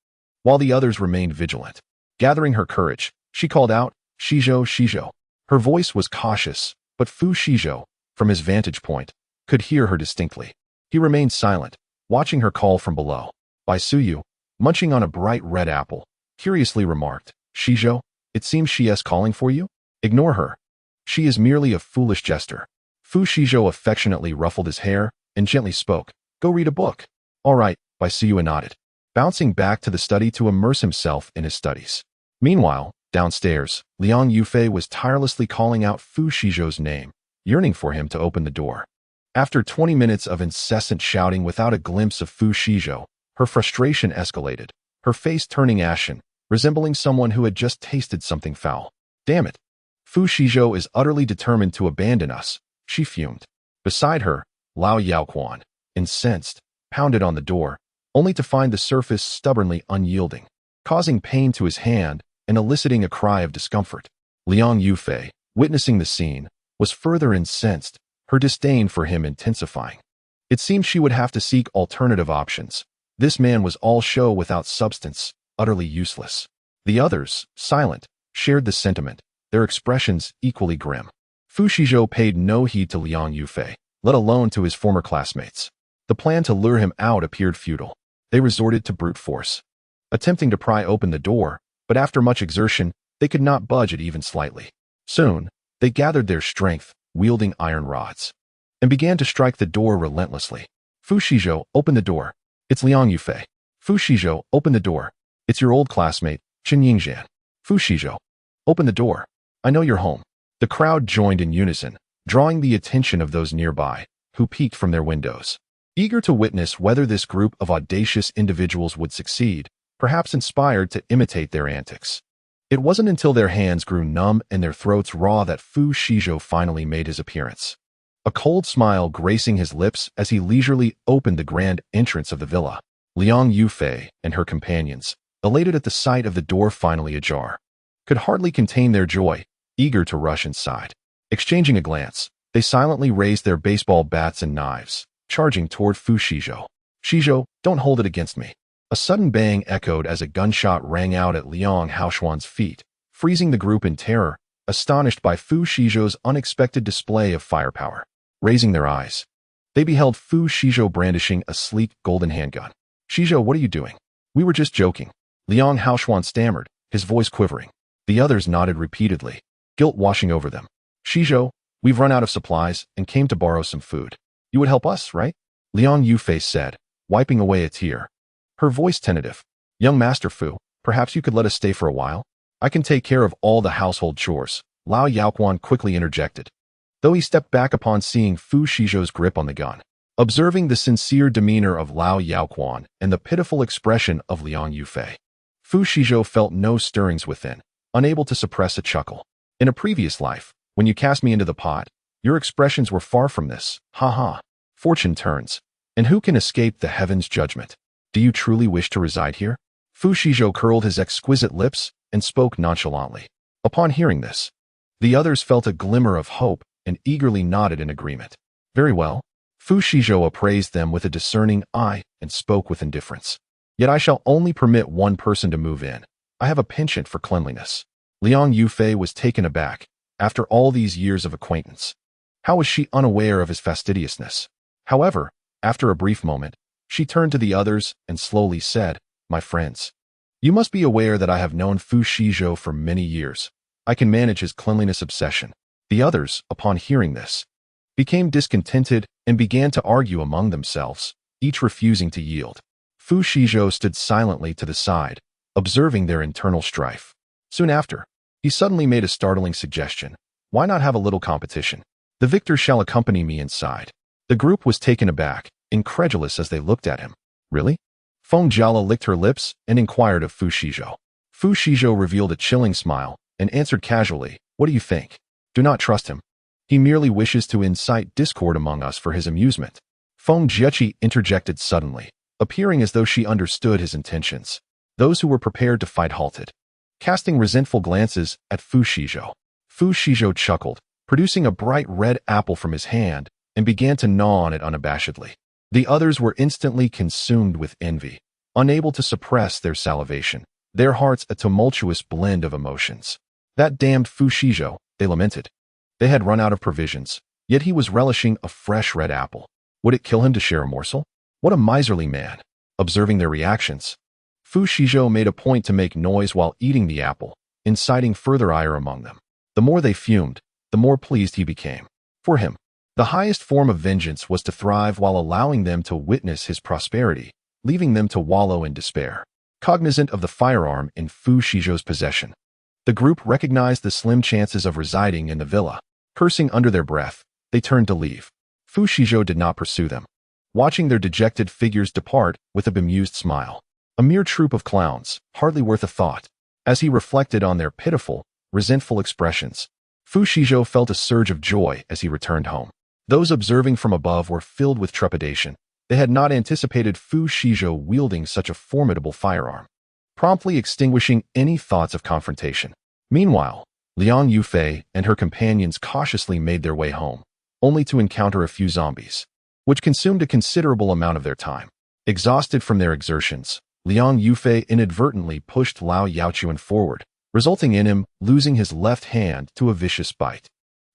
while the others remained vigilant. Gathering her courage, she called out, "Shizhou, Shizhou." Her voice was cautious, but Fu Shizhou, from his vantage point, could hear her distinctly. He remained silent, watching her call from below. Bai Suyu, munching on a bright red apple, curiously remarked, "Shizhou, it seems she is calling for you? Ignore her. She is merely a foolish jester." Fu Shizhou affectionately ruffled his hair and gently spoke, "Go read a book." "All right," Bai Suyu nodded, bouncing back to the study to immerse himself in his studies. Meanwhile, downstairs, Liang Yufei was tirelessly calling out Fu Shizhou's name, yearning for him to open the door. After 20 minutes of incessant shouting without a glimpse of Fu Shizhou, her frustration escalated, her face turning ashen, resembling someone who had just tasted something foul. "Damn it! Fu Shizhou is utterly determined to abandon us," she fumed. Beside her, Lao Yaoquan, incensed, pounded on the door, only to find the surface stubbornly unyielding, causing pain to his hand and eliciting a cry of discomfort. Liang Yufei, witnessing the scene, was further incensed, her disdain for him intensifying. It seemed she would have to seek alternative options. This man was all show without substance, utterly useless. The others, silent, shared the sentiment, their expressions equally grim. Fu Shizhou paid no heed to Liang Yufei, let alone to his former classmates. The plan to lure him out appeared futile. They resorted to brute force, attempting to pry open the door, but after much exertion, they could not budge it even slightly. Soon, they gathered their strength, wielding iron rods, and began to strike the door relentlessly. "Fu Shizhou, open the door. It's Liang Yufei." "Fu Shizhou, open the door. It's your old classmate, Qin Yingzhan." "Fu Shizhou, open the door. I know you're home." The crowd joined in unison, drawing the attention of those nearby, who peeked from their windows, eager to witness whether this group of audacious individuals would succeed, perhaps inspired to imitate their antics. It wasn't until their hands grew numb and their throats raw that Fu Shizhou finally made his appearance. A cold smile gracing his lips as he leisurely opened the grand entrance of the villa. Liang Yufei and her companions, elated at the sight of the door finally ajar, could hardly contain their joy, eager to rush inside. Exchanging a glance, they silently raised their baseball bats and knives, charging toward Fu Shizhou. "Shizhou, don't hold it against me." A sudden bang echoed as a gunshot rang out at Liang Haoshuan's feet, freezing the group in terror, astonished by Fu Shizhou's unexpected display of firepower. Raising their eyes, they beheld Fu Shizhou brandishing a sleek golden handgun. "Shizhou, what are you doing?" "We were just joking," Liang Haoshuan stammered, his voice quivering. The others nodded repeatedly, guilt washing over them. "Shizhou, we've run out of supplies and came to borrow some food. You would help us, right?" Liang Yufei said, wiping away a tear, her voice tentative. "Young Master Fu, perhaps you could let us stay for a while? I can take care of all the household chores," Lao Yaoquan quickly interjected, though he stepped back upon seeing Fu Shizhou's grip on the gun. Observing the sincere demeanor of Lao Yaoquan and the pitiful expression of Liang Yufei, Fu Shizhou felt no stirrings within, unable to suppress a chuckle. "In a previous life, when you cast me into the pot, your expressions were far from this. Ha ha. Fortune turns, and who can escape the heaven's judgment? Do you truly wish to reside here?" Fu Shizhou curled his exquisite lips and spoke nonchalantly. Upon hearing this, the others felt a glimmer of hope and eagerly nodded in agreement. "Very well." Fu Shizhou appraised them with a discerning eye and spoke with indifference. "Yet I shall only permit one person to move in. I have a penchant for cleanliness." Liang Yufei was taken aback. After all these years of acquaintance, how was she unaware of his fastidiousness? However, after a brief moment, she turned to the others and slowly said, "My friends, you must be aware that I have known Fu Shizhou for many years. I can manage his cleanliness obsession." The others, upon hearing this, became discontented and began to argue among themselves, each refusing to yield. Fu Shizhou stood silently to the side, observing their internal strife. Soon after, he suddenly made a startling suggestion. "Why not have a little competition? The victor shall accompany me inside." The group was taken aback, incredulous as they looked at him. "Really?" Feng Jiala licked her lips and inquired of Fu Shizhou. Fu Shizhou revealed a chilling smile and answered casually, "What do you think? Do not trust him. He merely wishes to incite discord among us for his amusement." Feng Jiechi interjected suddenly, appearing as though she understood his intentions. Those who were prepared to fight halted, casting resentful glances at Fu Shizhou. Fu Shizhou chuckled, producing a bright red apple from his hand, and began to gnaw on it unabashedly. The others were instantly consumed with envy, unable to suppress their salivation, their hearts a tumultuous blend of emotions. "That damned Fu Shizhou," they lamented. They had run out of provisions, yet he was relishing a fresh red apple. Would it kill him to share a morsel? What a miserly man! Observing their reactions, Fu Shizhou made a point to make noise while eating the apple, inciting further ire among them. The more they fumed, the more pleased he became. For him, the highest form of vengeance was to thrive while allowing them to witness his prosperity, leaving them to wallow in despair. Cognizant of the firearm in Fu Shizhou's possession, the group recognized the slim chances of residing in the villa. Cursing under their breath, they turned to leave. Fu Shizhou did not pursue them, watching their dejected figures depart with a bemused smile. A mere troop of clowns, hardly worth a thought. As he reflected on their pitiful, resentful expressions, Fu Shizhou felt a surge of joy as he returned home. Those observing from above were filled with trepidation. They had not anticipated Fu Shizhou wielding such a formidable firearm, promptly extinguishing any thoughts of confrontation. Meanwhile, Liang Yufei and her companions cautiously made their way home, only to encounter a few zombies, which consumed a considerable amount of their time. Exhausted from their exertions, Liang Yufei inadvertently pushed Lao Yaochuan forward, resulting in him losing his left hand to a vicious bite.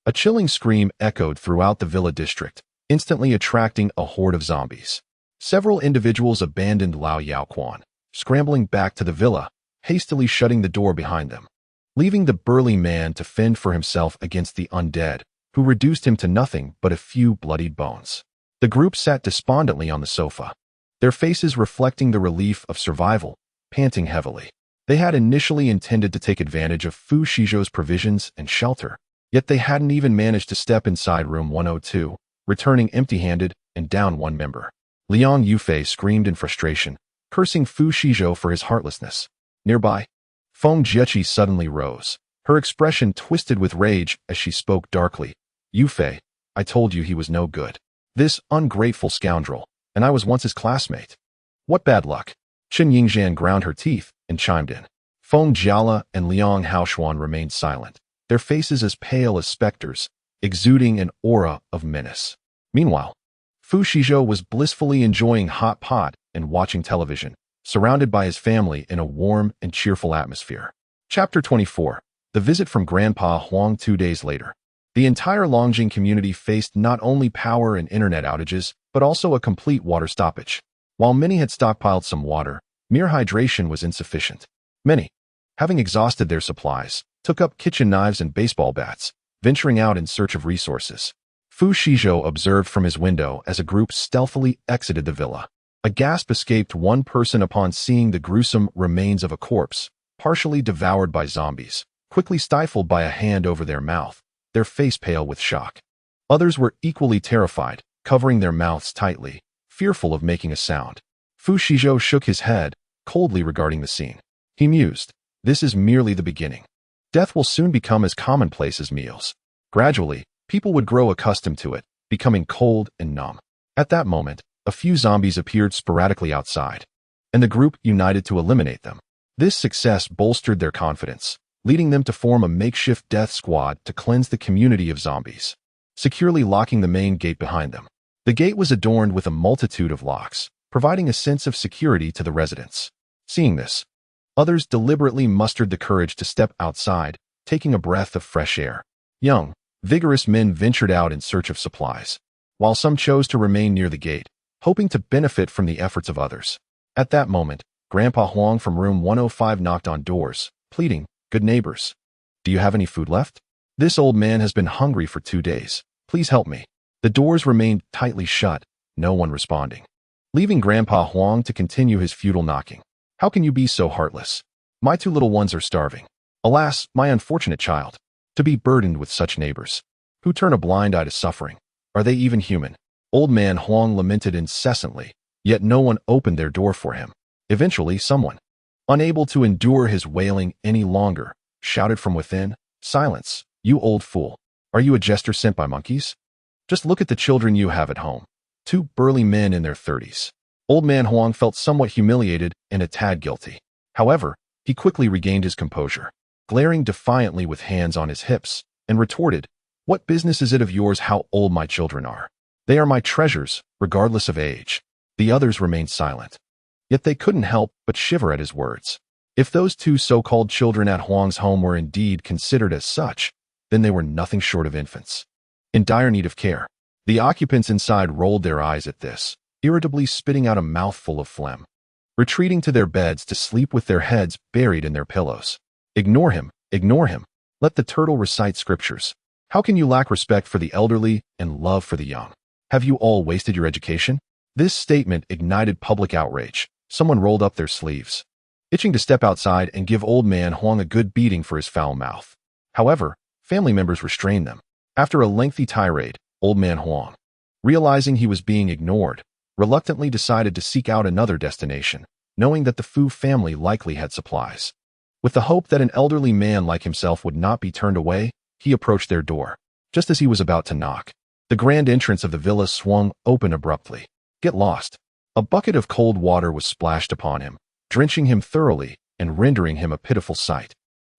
A chilling scream echoed throughout the villa district, instantly attracting a horde of zombies. Several individuals abandoned Lao Yaoquan, scrambling back to the villa, hastily shutting the door behind them, leaving the burly man to fend for himself against the undead, who reduced him to nothing but a few bloodied bones. The group sat despondently on the sofa, their faces reflecting the relief of survival, panting heavily. They had initially intended to take advantage of Fu Shizhou's provisions and shelter, yet they hadn't even managed to step inside room 102, returning empty-handed and down one member. Liang Yufei screamed in frustration, cursing Fu Shizhou for his heartlessness. Nearby, Feng Jiechi suddenly rose. Her expression twisted with rage as she spoke darkly. "You Fei, I told you he was no good. This ungrateful scoundrel, and I was once his classmate. What bad luck." Chen Yingzhan ground her teeth and chimed in. Feng Jiala and Liang Haoshuan remained silent, their faces as pale as specters, exuding an aura of menace. Meanwhile, Fu Shizhou was blissfully enjoying hot pot and watching television, surrounded by his family in a warm and cheerful atmosphere. Chapter 24. The visit from Grandpa Huang 2 days later. The entire Longjing community faced not only power and internet outages, but also a complete water stoppage. While many had stockpiled some water, mere hydration was insufficient. Many, having exhausted their supplies, took up kitchen knives and baseball bats, venturing out in search of resources. Fu Shizhou observed from his window as a group stealthily exited the villa. A gasp escaped one person upon seeing the gruesome remains of a corpse, partially devoured by zombies, quickly stifled by a hand over their mouth, their face pale with shock. Others were equally terrified, covering their mouths tightly, fearful of making a sound. Fu Shizhou shook his head, coldly regarding the scene. He mused, "This is merely the beginning. Death will soon become as commonplace as meals." Gradually, people would grow accustomed to it, becoming cold and numb. At that moment, a few zombies appeared sporadically outside, and the group united to eliminate them. This success bolstered their confidence, leading them to form a makeshift death squad to cleanse the community of zombies, securely locking the main gate behind them. The gate was adorned with a multitude of locks, providing a sense of security to the residents. Seeing this, others deliberately mustered the courage to step outside, taking a breath of fresh air. Young, vigorous men ventured out in search of supplies, while some chose to remain near the gate, hoping to benefit from the efforts of others. At that moment, Grandpa Huang from room 105 knocked on doors, pleading, "Good neighbors, do you have any food left? This old man has been hungry for 2 days. Please help me." The doors remained tightly shut, no one responding, leaving Grandpa Huang to continue his futile knocking. "How can you be so heartless? My 2 little ones are starving. Alas, my unfortunate child, to be burdened with such neighbors, who turn a blind eye to suffering. Are they even human?" Old man Huang lamented incessantly, yet no one opened their door for him. Eventually, someone, unable to endure his wailing any longer, shouted from within, "Silence, you old fool. Are you a jester sent by monkeys? Just look at the children you have at home." 2 burly men in their 30s. Old man Huang felt somewhat humiliated and a tad guilty. However, he quickly regained his composure, glaring defiantly with hands on his hips, and retorted, "What business is it of yours how old my children are? They are my treasures, regardless of age." The others remained silent. Yet they couldn't help but shiver at his words. If those 2 so-called children at Huang's home were indeed considered as such, then they were nothing short of infants, in dire need of care. The occupants inside rolled their eyes at this, irritably spitting out a mouthful of phlegm, retreating to their beds to sleep with their heads buried in their pillows. Ignore him, ignore him. Let the turtle recite scriptures. How can you lack respect for the elderly and love for the young? Have you all wasted your education? This statement ignited public outrage. Someone rolled up their sleeves, itching to step outside and give old man Huang a good beating for his foul mouth. However, family members restrained them. After a lengthy tirade, old man Huang, realizing he was being ignored, reluctantly decided to seek out another destination, knowing that the Fu family likely had supplies. With the hope that an elderly man like himself would not be turned away, he approached their door. Just as he was about to knock, the grand entrance of the villa swung open abruptly. "Get lost." A bucket of cold water was splashed upon him, drenching him thoroughly and rendering him a pitiful sight.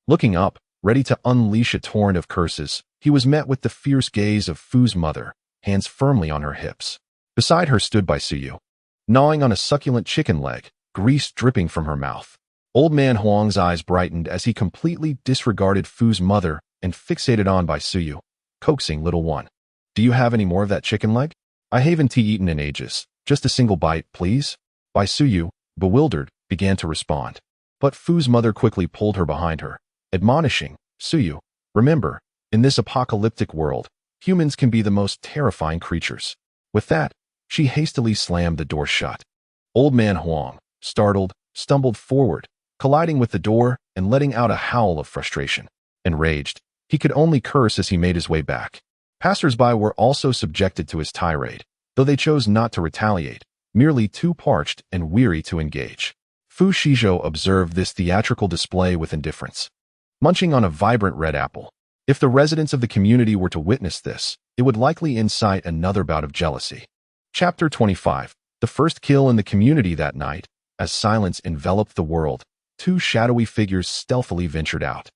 Looking up, ready to unleash a torrent of curses, he was met with the fierce gaze of Fu's mother, hands firmly on her hips. Beside her stood Bai Suyu, gnawing on a succulent chicken leg, grease dripping from her mouth. Old man Huang's eyes brightened as he completely disregarded Fu's mother and fixated on Bai Suyu, coaxing little one. "Do you have any more of that chicken leg? I haven't eaten in ages. Just a single bite, please." Bai Suyu, bewildered, began to respond. But Fu's mother quickly pulled her behind her, admonishing, "Suyu, remember, in this apocalyptic world, humans can be the most terrifying creatures." With that, she hastily slammed the door shut. Old man Huang, startled, stumbled forward, colliding with the door and letting out a howl of frustration. Enraged, he could only curse as he made his way back. Passers-by were also subjected to his tirade, though they chose not to retaliate, merely too parched and weary to engage. Fu Shizhou observed this theatrical display with indifference, munching on a vibrant red apple. If the residents of the community were to witness this, it would likely incite another bout of jealousy. Chapter 25. The first kill in the community that night. As silence enveloped the world, two shadowy figures stealthily ventured out.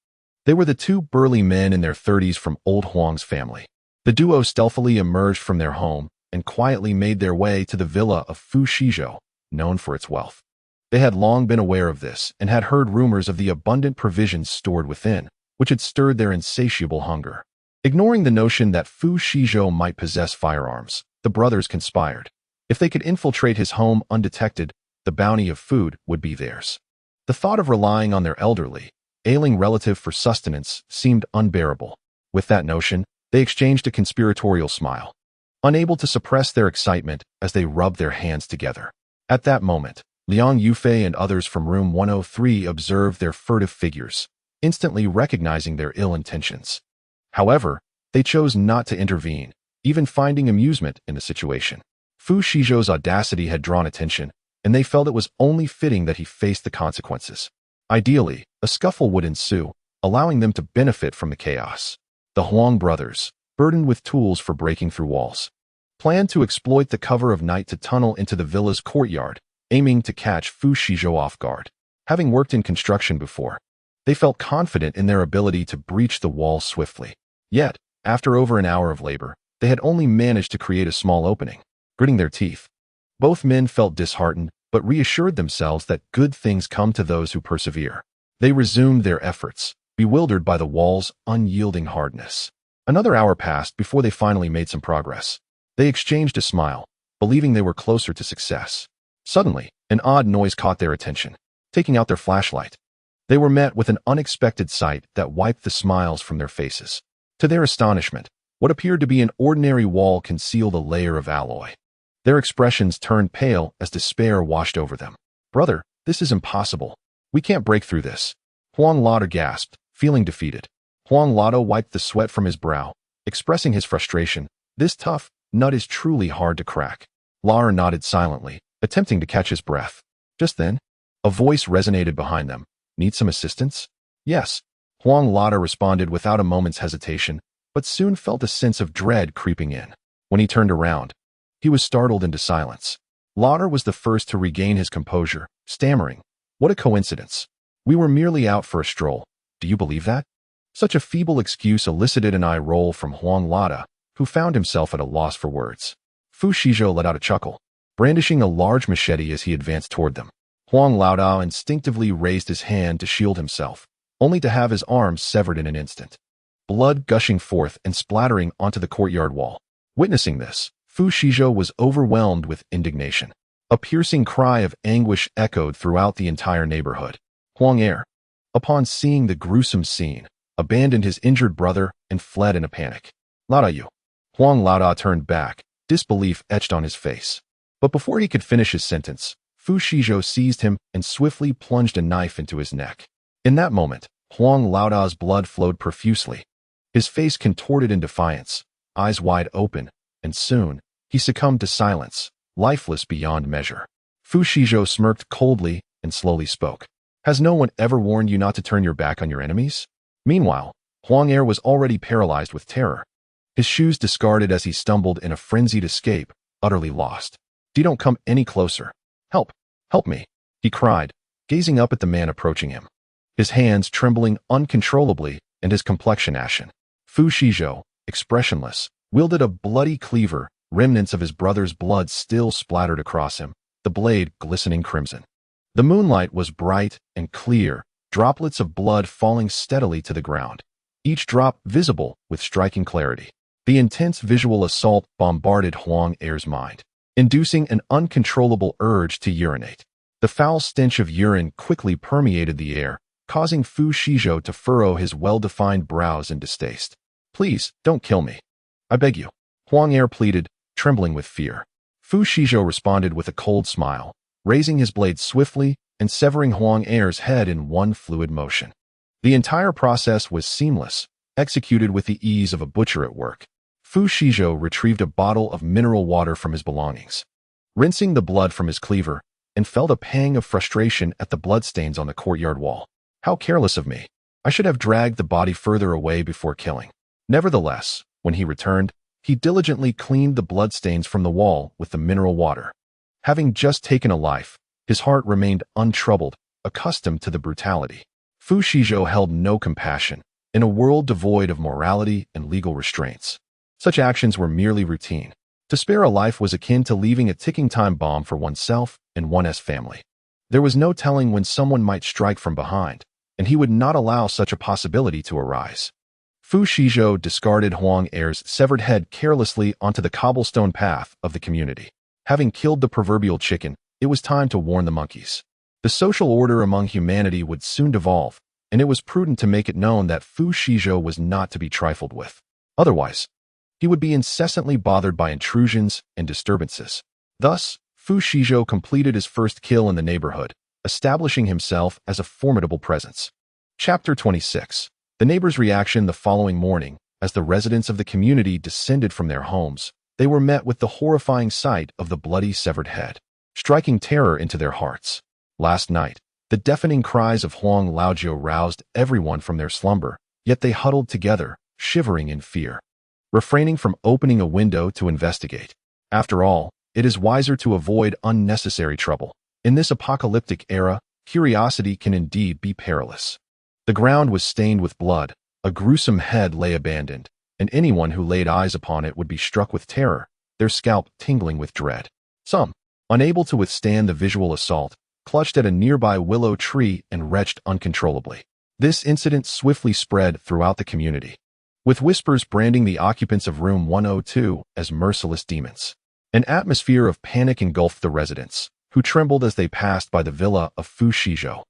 They were the two burly men in their 30s from Old Huang's family. The duo stealthily emerged from their home and quietly made their way to the villa of Fu Shizhou, known for its wealth. They had long been aware of this and had heard rumors of the abundant provisions stored within, which had stirred their insatiable hunger. Ignoring the notion that Fu Shizhou might possess firearms, the brothers conspired. If they could infiltrate his home undetected, the bounty of food would be theirs. The thought of relying on their elderly, ailing relative for sustenance seemed unbearable. With that notion, they exchanged a conspiratorial smile, unable to suppress their excitement as they rubbed their hands together. At that moment, Liang Yufei and others from room 103 observed their furtive figures, instantly recognizing their ill intentions. However, they chose not to intervene, even finding amusement in the situation. Fu Shizhou's audacity had drawn attention, and they felt it was only fitting that he faced the consequences. Ideally, a scuffle would ensue, allowing them to benefit from the chaos. The Huang brothers, burdened with tools for breaking through walls, planned to exploit the cover of night to tunnel into the villa's courtyard, aiming to catch Fu Shizhou off guard. Having worked in construction before, they felt confident in their ability to breach the wall swiftly. Yet, after over an hour of labor, they had only managed to create a small opening. Gritting their teeth, both men felt disheartened, but reassured themselves that good things come to those who persevere. They resumed their efforts, bewildered by the wall's unyielding hardness. Another hour passed before they finally made some progress. They exchanged a smile, believing they were closer to success. Suddenly, an odd noise caught their attention. Taking out their flashlight, they were met with an unexpected sight that wiped the smiles from their faces. To their astonishment, what appeared to be an ordinary wall concealed a layer of alloy. Their expressions turned pale as despair washed over them. "Brother, this is impossible. We can't break through this." Huang Lada gasped, feeling defeated. Huang Lada wiped the sweat from his brow, expressing his frustration. This tough nut is truly hard to crack. Lar nodded silently, attempting to catch his breath. Just then, a voice resonated behind them. "Need some assistance?" "Yes." Huang Lada responded without a moment's hesitation, but soon felt a sense of dread creeping in. When he turned around, he was startled into silence. Lauder was the first to regain his composure, stammering, "What a coincidence. We were merely out for a stroll. Do you believe that?" Such a feeble excuse elicited an eye roll from Huang Lada, who found himself at a loss for words. Fu Shizhou let out a chuckle, brandishing a large machete as he advanced toward them. Huang Laodao instinctively raised his hand to shield himself, only to have his arms severed in an instant, blood gushing forth and splattering onto the courtyard wall. Witnessing this, Fu Shizhou was overwhelmed with indignation. A piercing cry of anguish echoed throughout the entire neighborhood. Huang Er, upon seeing the gruesome scene, abandoned his injured brother and fled in a panic. "Lada you." Huang Lada turned back, disbelief etched on his face. But before he could finish his sentence, Fu Shizhou seized him and swiftly plunged a knife into his neck. In that moment, Huang Laodao's blood flowed profusely. His face contorted in defiance, eyes wide open, and soon, he succumbed to silence, lifeless beyond measure. Fu Shizhou smirked coldly and slowly spoke. "Has no one ever warned you not to turn your back on your enemies?" Meanwhile, Huang Er was already paralyzed with terror. His shoes discarded as he stumbled in a frenzied escape, utterly lost. "Don't come any closer. Help! Help me!" he cried, gazing up at the man approaching him, his hands trembling uncontrollably and his complexion ashen. Fu Shizhou, expressionless, wielded a bloody cleaver, remnants of his brother's blood still splattered across him, the blade glistening crimson. The moonlight was bright and clear, droplets of blood falling steadily to the ground, each drop visible with striking clarity. The intense visual assault bombarded Huang Er's mind, inducing an uncontrollable urge to urinate. The foul stench of urine quickly permeated the air, causing Fu Shizhou to furrow his well-defined brows in distaste. "Please, don't kill me. I beg you," Huang Er pleaded, trembling with fear. Fu Shizhou responded with a cold smile, raising his blade swiftly and severing Huang Er's head in one fluid motion. The entire process was seamless, executed with the ease of a butcher at work. Fu Shizhou retrieved a bottle of mineral water from his belongings. Rinsing the blood from his cleaver and felt a pang of frustration at the bloodstains on the courtyard wall. How careless of me. I should have dragged the body further away before killing. Nevertheless, when he returned, he diligently cleaned the bloodstains from the wall with the mineral water. Having just taken a life, his heart remained untroubled, accustomed to the brutality. Fu Shizhou held no compassion, in a world devoid of morality and legal restraints. Such actions were merely routine. To spare a life was akin to leaving a ticking time bomb for oneself and one's family. There was no telling when someone might strike from behind, and he would not allow such a possibility to arise. Fu Shizhou discarded Huang Er's severed head carelessly onto the cobblestone path of the community. Having killed the proverbial chicken, it was time to warn the monkeys. The social order among humanity would soon devolve, and it was prudent to make it known that Fu Shizhou was not to be trifled with. Otherwise, he would be incessantly bothered by intrusions and disturbances. Thus, Fu Shizhou completed his first kill in the neighborhood, establishing himself as a formidable presence. Chapter 26. The neighbors' reaction the following morning. As the residents of the community descended from their homes, they were met with the horrifying sight of the bloody severed head, striking terror into their hearts. Last night, the deafening cries of Huang Laojiu roused everyone from their slumber, yet they huddled together, shivering in fear, refraining from opening a window to investigate. After all, it is wiser to avoid unnecessary trouble. In this apocalyptic era, curiosity can indeed be perilous. The ground was stained with blood, a gruesome head lay abandoned, and anyone who laid eyes upon it would be struck with terror, their scalp tingling with dread. Some, unable to withstand the visual assault, clutched at a nearby willow tree and retched uncontrollably. This incident swiftly spread throughout the community, with whispers branding the occupants of room 102 as merciless demons. An atmosphere of panic engulfed the residents, who trembled as they passed by the villa of Fu Shizhou,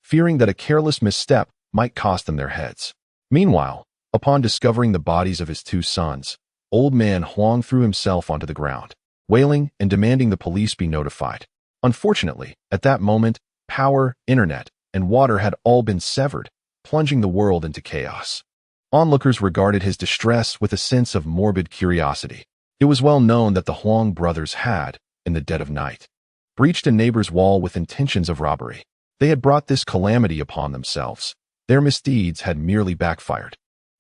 fearing that a careless misstep might cost them their heads. Meanwhile, upon discovering the bodies of his two sons, old man Huang threw himself onto the ground, wailing and demanding the police be notified. Unfortunately, at that moment, power, internet, and water had all been severed, plunging the world into chaos. Onlookers regarded his distress with a sense of morbid curiosity. It was well known that the Huang brothers had, in the dead of night, breached a neighbor's wall with intentions of robbery. They had brought this calamity upon themselves. Their misdeeds had merely backfired.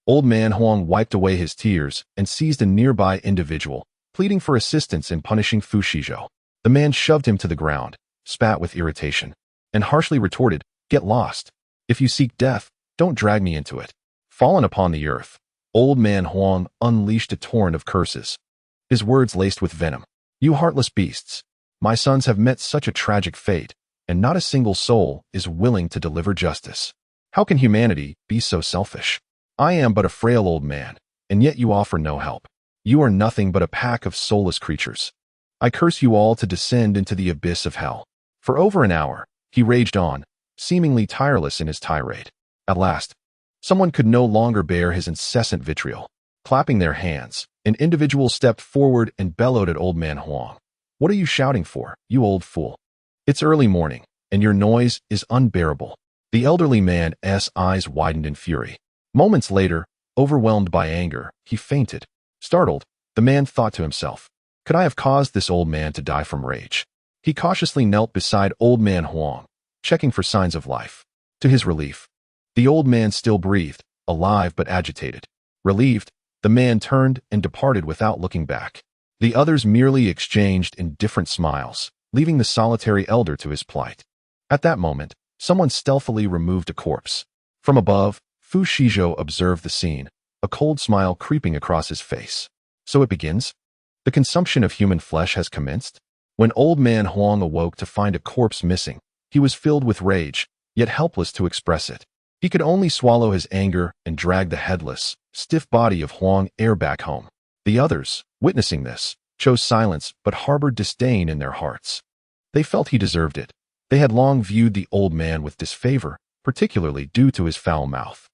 Old man Huang wiped away his tears and seized a nearby individual, pleading for assistance in punishing Fu Shizhou. The man shoved him to the ground, spat with irritation, and harshly retorted, "Get lost. If you seek death, don't drag me into it." Fallen upon the earth, old man Huang unleashed a torrent of curses, his words laced with venom. "You heartless beasts! My sons have met such a tragic fate, and not a single soul is willing to deliver justice. How can humanity be so selfish? I am but a frail old man, and yet you offer no help. You are nothing but a pack of soulless creatures. I curse you all to descend into the abyss of hell." For over an hour, he raged on, seemingly tireless in his tirade. At last, someone could no longer bear his incessant vitriol. Clapping their hands, an individual stepped forward and bellowed at old man Huang. "What are you shouting for, you old fool? It's early morning, and your noise is unbearable." The elderly man's eyes widened in fury. Moments later, overwhelmed by anger, he fainted. Startled, the man thought to himself, "Could I have caused this old man to die from rage?" He cautiously knelt beside old man Huang, checking for signs of life. To his relief, the old man still breathed, alive but agitated. Relieved, the man turned and departed without looking back. The others merely exchanged indifferent smiles, leaving the solitary elder to his plight. At that moment, someone stealthily removed a corpse. From above, Fu Shizhou observed the scene, a cold smile creeping across his face. So it begins? The consumption of human flesh has commenced? When old man Huang awoke to find a corpse missing, he was filled with rage, yet helpless to express it. He could only swallow his anger and drag the headless, stiff body of Huang Er back home. The others, witnessing this, chose silence but harbored disdain in their hearts. They felt he deserved it. They had long viewed the old man with disfavor, particularly due to his foul mouth.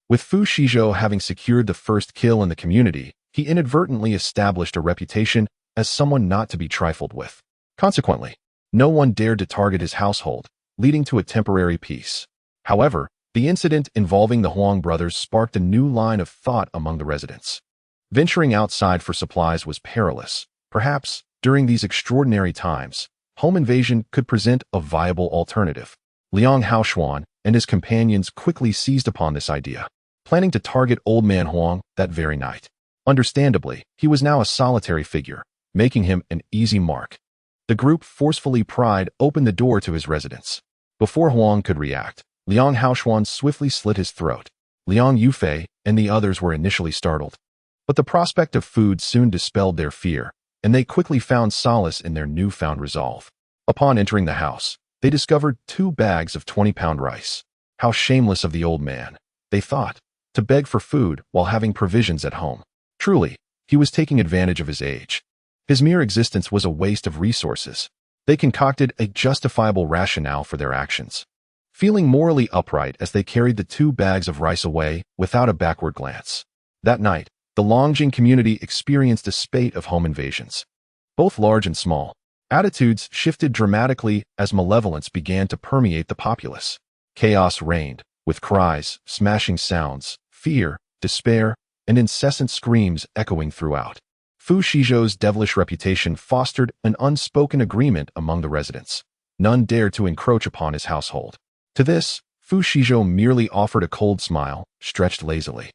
With Fu Shizhou having secured the first kill in the community, he inadvertently established a reputation as someone not to be trifled with. Consequently, no one dared to target his household, leading to a temporary peace. However, the incident involving the Huang brothers sparked a new line of thought among the residents. Venturing outside for supplies was perilous. Perhaps, during these extraordinary times, home invasion could present a viable alternative. Liang Haoshuan and his companions quickly seized upon this idea, planning to target Old Man Huang that very night. Understandably, he was now a solitary figure, making him an easy mark. The group forcefully pried open the door to his residence. Before Huang could react, Liang Haoshuan swiftly slit his throat. Liang Yufei and the others were initially startled, but the prospect of food soon dispelled their fear, and they quickly found solace in their newfound resolve. Upon entering the house, they discovered 2 bags of 20-pound rice. How shameless of the old man, they thought, to beg for food while having provisions at home. Truly, he was taking advantage of his age. His mere existence was a waste of resources. They concocted a justifiable rationale for their actions. Feeling morally upright as they carried the 2 bags of rice away without a backward glance. That night, the Longjing community experienced a spate of home invasions. Both large and small, attitudes shifted dramatically as malevolence began to permeate the populace. Chaos reigned, with cries, smashing sounds, fear, despair, and incessant screams echoing throughout. Fu Shizhou's devilish reputation fostered an unspoken agreement among the residents. None dared to encroach upon his household. To this, Fu Shizhou merely offered a cold smile, stretched lazily,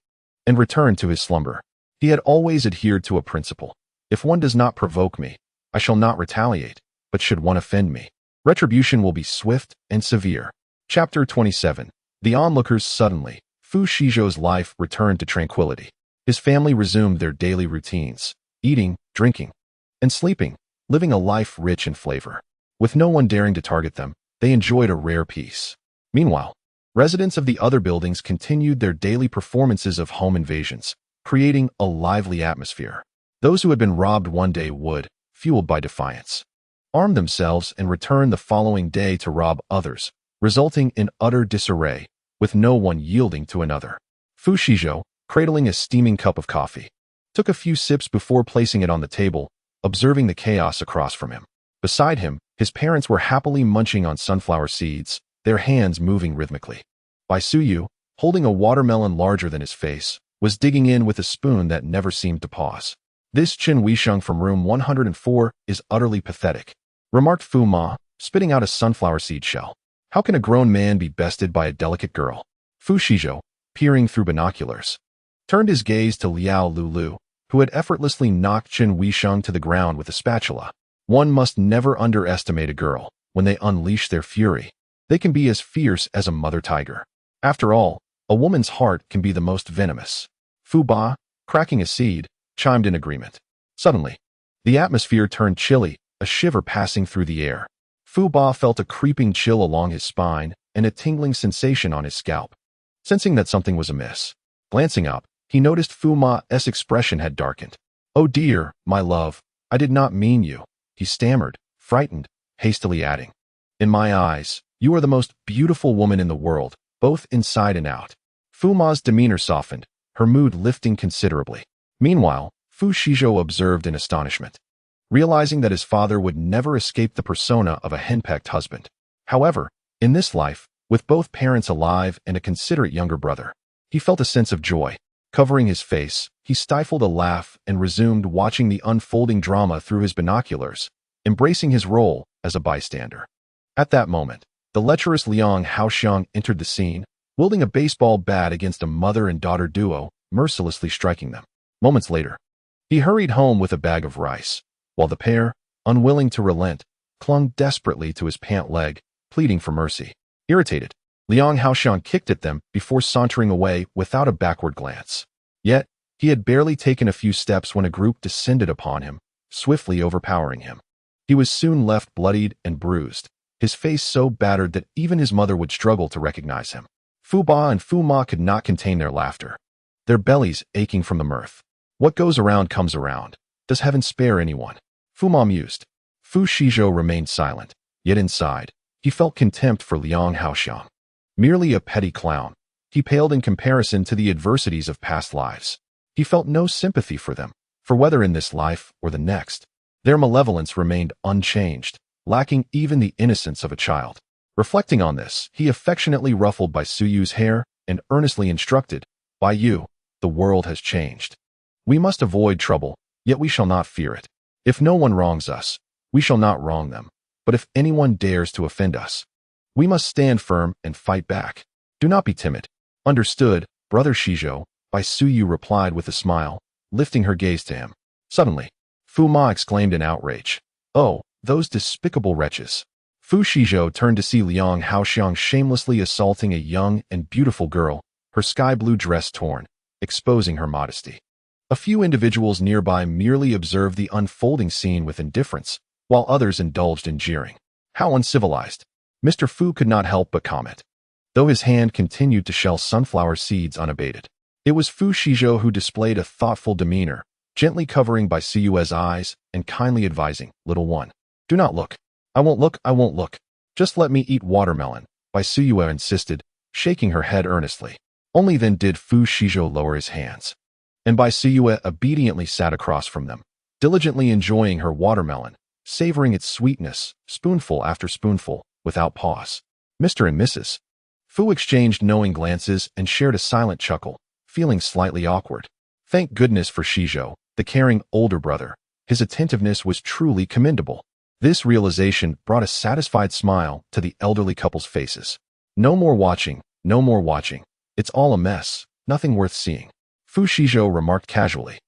and returned to his slumber. He had always adhered to a principle. If one does not provoke me, I shall not retaliate, but should one offend me, retribution will be swift and severe. Chapter 27. The onlookers suddenly, Fu Shizhou's life returned to tranquility. His family resumed their daily routines, eating, drinking, and sleeping, living a life rich in flavor. With no one daring to target them, they enjoyed a rare peace. Meanwhile, residents of the other buildings continued their daily performances of home invasions, creating a lively atmosphere. Those who had been robbed one day would, fueled by defiance, arm themselves and return the following day to rob others, resulting in utter disarray, with no one yielding to another. Fu Shizhou, cradling a steaming cup of coffee, took a few sips before placing it on the table, observing the chaos across from him. Beside him, his parents were happily munching on sunflower seeds, their hands moving rhythmically. Bai Suyu, holding a watermelon larger than his face, was digging in with a spoon that never seemed to pause. This Qin Weisheng from room 104 is utterly pathetic, remarked Fu Ma, spitting out a sunflower seed shell. How can a grown man be bested by a delicate girl? Fu Shizhou, peering through binoculars, turned his gaze to Liao Lulu, who had effortlessly knocked Qin Weisheng to the ground with a spatula. One must never underestimate a girl. When they unleash their fury, they can be as fierce as a mother tiger. After all, a woman's heart can be the most venomous. Fu Ba, cracking a seed, chimed in agreement. Suddenly, the atmosphere turned chilly, a shiver passing through the air. Fu Ba felt a creeping chill along his spine and a tingling sensation on his scalp. Sensing that something was amiss, glancing up, he noticed Fu Ma's expression had darkened. "Oh dear, my love, I did not mean you," he stammered, frightened, hastily adding, "In my eyes, you are the most beautiful woman in the world, both inside and out." Fu Ma's demeanor softened, her mood lifting considerably. Meanwhile, Fu Shizhou observed in astonishment, realizing that his father would never escape the persona of a henpecked husband. However, in this life, with both parents alive and a considerate younger brother, he felt a sense of joy. Covering his face, he stifled a laugh and resumed watching the unfolding drama through his binoculars, embracing his role as a bystander. At that moment, the lecherous Liang Haoxiang entered the scene, wielding a baseball bat against a mother and daughter duo, mercilessly striking them. Moments later, he hurried home with a bag of rice, while the pair, unwilling to relent, clung desperately to his pant leg, pleading for mercy. Irritated, Liang Haoxiang kicked at them before sauntering away without a backward glance. Yet, he had barely taken a few steps when a group descended upon him, swiftly overpowering him. He was soon left bloodied and bruised, his face so battered that even his mother would struggle to recognize him. Fu Ba and Fu Ma could not contain their laughter, their bellies aching from the mirth. What goes around comes around. Does heaven spare anyone? Fu Ma mused. Fu Shizhou remained silent, yet inside, he felt contempt for Liang Haoxiang. Merely a petty clown, he paled in comparison to the adversities of past lives. He felt no sympathy for them, for whether in this life or the next, their malevolence remained unchanged, lacking even the innocence of a child. Reflecting on this, he affectionately ruffled Bai Suyu's hair and earnestly instructed, "Bai Yu, the world has changed. We must avoid trouble, yet we shall not fear it. If no one wrongs us, we shall not wrong them. But if anyone dares to offend us, we must stand firm and fight back. Do not be timid. Understood, Brother Shijo, Bai Suyu replied with a smile, lifting her gaze to him. Suddenly, Fu Ma exclaimed in outrage. Oh, those despicable wretches. Fu Shijo turned to see Liang Haoxiang shamelessly assaulting a young and beautiful girl, her sky-blue dress torn, exposing her modesty. A few individuals nearby merely observed the unfolding scene with indifference, while others indulged in jeering. How uncivilized. Mr. Fu could not help but comment, though his hand continued to shell sunflower seeds unabated. It was Fu Shijo who displayed a thoughtful demeanor, gently covering Bai Siyue's eyes and kindly advising, "Little one, do not look." I won't look. Just let me eat watermelon," Bai Siyue insisted, shaking her head earnestly. Only then did Fu Shijo lower his hands, and Bai Siyue obediently sat across from them, diligently enjoying her watermelon, savoring its sweetness, spoonful after spoonful, without pause. Mr. and Mrs. Fu exchanged knowing glances and shared a silent chuckle, feeling slightly awkward. Thank goodness for Shijo, the caring older brother. His attentiveness was truly commendable. This realization brought a satisfied smile to the elderly couple's faces. No more watching. It's all a mess, nothing worth seeing, Fu Shijo remarked casually.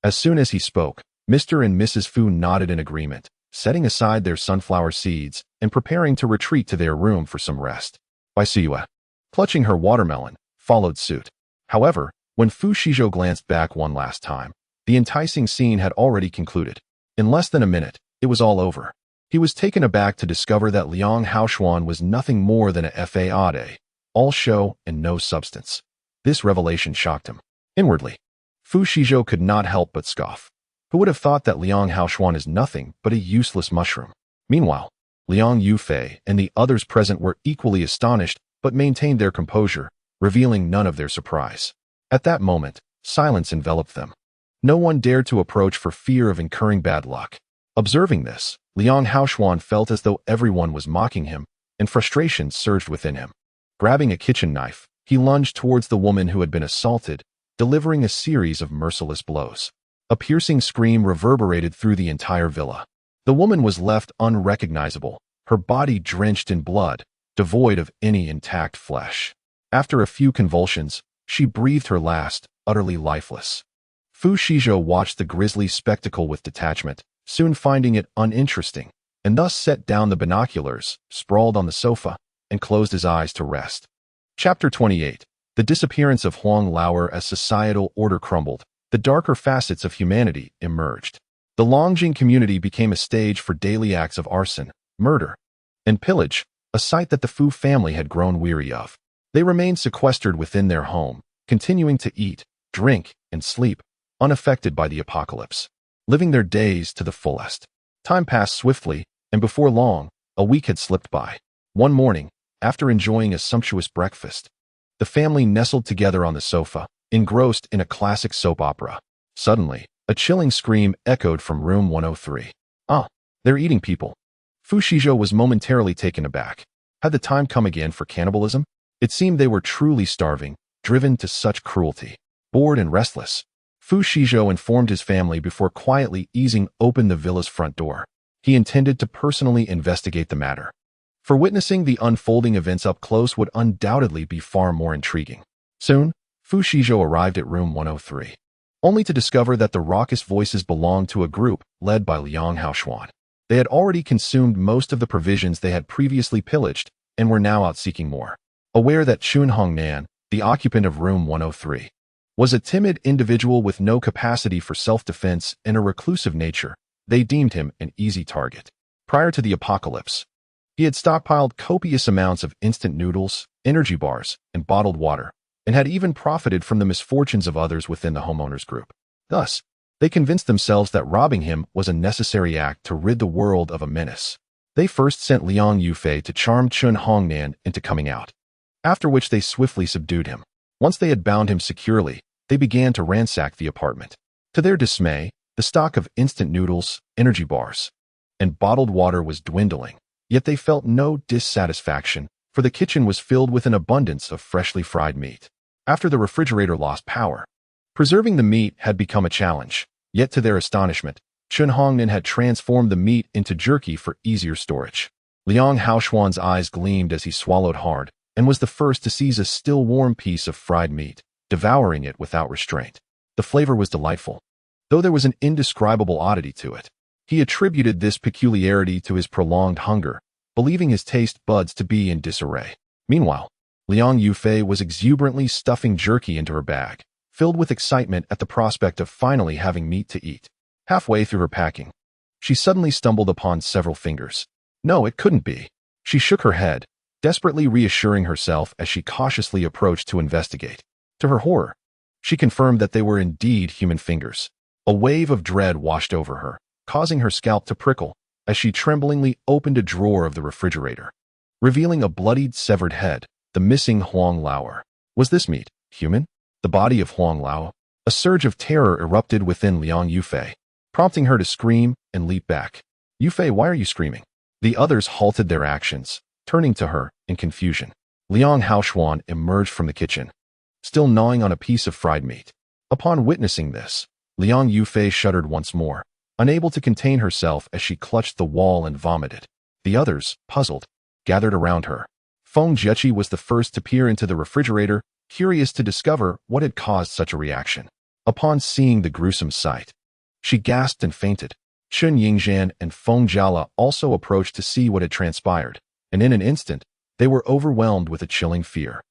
As soon as he spoke, Mr. and Mrs. Fu nodded in agreement, setting aside their sunflower seeds and preparing to retreat to their room for some rest. Bai Siyue, clutching her watermelon, followed suit. However, when Fu Shijo glanced back one last time, the enticing scene had already concluded. In less than a minute, it was all over. He was taken aback to discover that Liang Haoxuan was nothing more than a fade, all show and no substance. This revelation shocked him. Inwardly, Fu Shijo could not help but scoff. Who would have thought that Liang Haoxuan is nothing but a useless mushroom? Meanwhile, Liang Yufei and the others present were equally astonished but maintained their composure, revealing none of their surprise. At that moment, silence enveloped them. No one dared to approach for fear of incurring bad luck. Observing this, Liang Haoxuan felt as though everyone was mocking him, and frustration surged within him. Grabbing a kitchen knife, he lunged towards the woman who had been assaulted, delivering a series of merciless blows. A piercing scream reverberated through the entire villa. The woman was left unrecognizable, her body drenched in blood, devoid of any intact flesh. After a few convulsions, she breathed her last, utterly lifeless. Fu Shijo watched the grisly spectacle with detachment, soon finding it uninteresting, and thus set down the binoculars, sprawled on the sofa, and closed his eyes to rest. Chapter 28. The disappearance of Huang Lauer. As societal order crumbled, the darker facets of humanity emerged. The Longjing community became a stage for daily acts of arson, murder, and pillage, a sight that the Fu family had grown weary of. They remained sequestered within their home, continuing to eat, drink, and sleep, unaffected by the apocalypse, living their days to the fullest. Time passed swiftly, and before long, a week had slipped by. One morning, after enjoying a sumptuous breakfast, the family nestled together on the sofa, engrossed in a classic soap opera. Suddenly, a chilling scream echoed from room 103. Ah, they're eating people. Fu Shijo was momentarily taken aback. Had the time come again for cannibalism? It seemed they were truly starving, driven to such cruelty. Bored and restless, Fu Shijo informed his family before quietly easing open the villa's front door. He intended to personally investigate the matter, for witnessing the unfolding events up close would undoubtedly be far more intriguing. Soon, Fu Shijo arrived at room 103, only to discover that the raucous voices belonged to a group led by Liang Haoxuan. They had already consumed most of the provisions they had previously pillaged and were now out seeking more. Aware that Chun Hongnan, the occupant of room 103, was a timid individual with no capacity for self-defense and a reclusive nature, they deemed him an easy target. Prior to the apocalypse, he had stockpiled copious amounts of instant noodles, energy bars, and bottled water, and had even profited from the misfortunes of others within the homeowners group. Thus, they convinced themselves that robbing him was a necessary act to rid the world of a menace. They first sent Liang Yufei to charm Chun Hongnan into coming out, after which they swiftly subdued him. Once they had bound him securely, they began to ransack the apartment. To their dismay, the stock of instant noodles, energy bars, and bottled water was dwindling, yet they felt no dissatisfaction, for the kitchen was filled with an abundance of freshly fried meat. After the refrigerator lost power, preserving the meat had become a challenge, yet to their astonishment, Chun Hongnan had transformed the meat into jerky for easier storage. Liang Haoshuan's eyes gleamed as he swallowed hard and was the first to seize a still warm piece of fried meat, devouring it without restraint. The flavor was delightful, though there was an indescribable oddity to it. He attributed this peculiarity to his prolonged hunger, believing his taste buds to be in disarray. Meanwhile, Liang Yufei was exuberantly stuffing jerky into her bag, filled with excitement at the prospect of finally having meat to eat. Halfway through her packing, she suddenly stumbled upon several fingers. No, it couldn't be. She shook her head, desperately reassuring herself as she cautiously approached to investigate. To her horror, she confirmed that they were indeed human fingers. A wave of dread washed over her, causing her scalp to prickle as she tremblingly opened a drawer of the refrigerator, revealing a bloodied, severed head, the missing Huang Laoer. Was this meat human? The body of Huang Lao? A surge of terror erupted within Liang Yufei, prompting her to scream and leap back. Yufei, why are you screaming? The others halted their actions, turning to her in confusion. Liang Haoshuan emerged from the kitchen, still gnawing on a piece of fried meat. Upon witnessing this, Liang Yufei shuddered once more, unable to contain herself as she clutched the wall and vomited. The others, puzzled, gathered around her. Feng Jiechi was the first to peer into the refrigerator, curious to discover what had caused such a reaction. Upon seeing the gruesome sight, she gasped and fainted. Chun Yingzhan and Feng Jiala also approached to see what had transpired, and in an instant, they were overwhelmed with a chilling fear.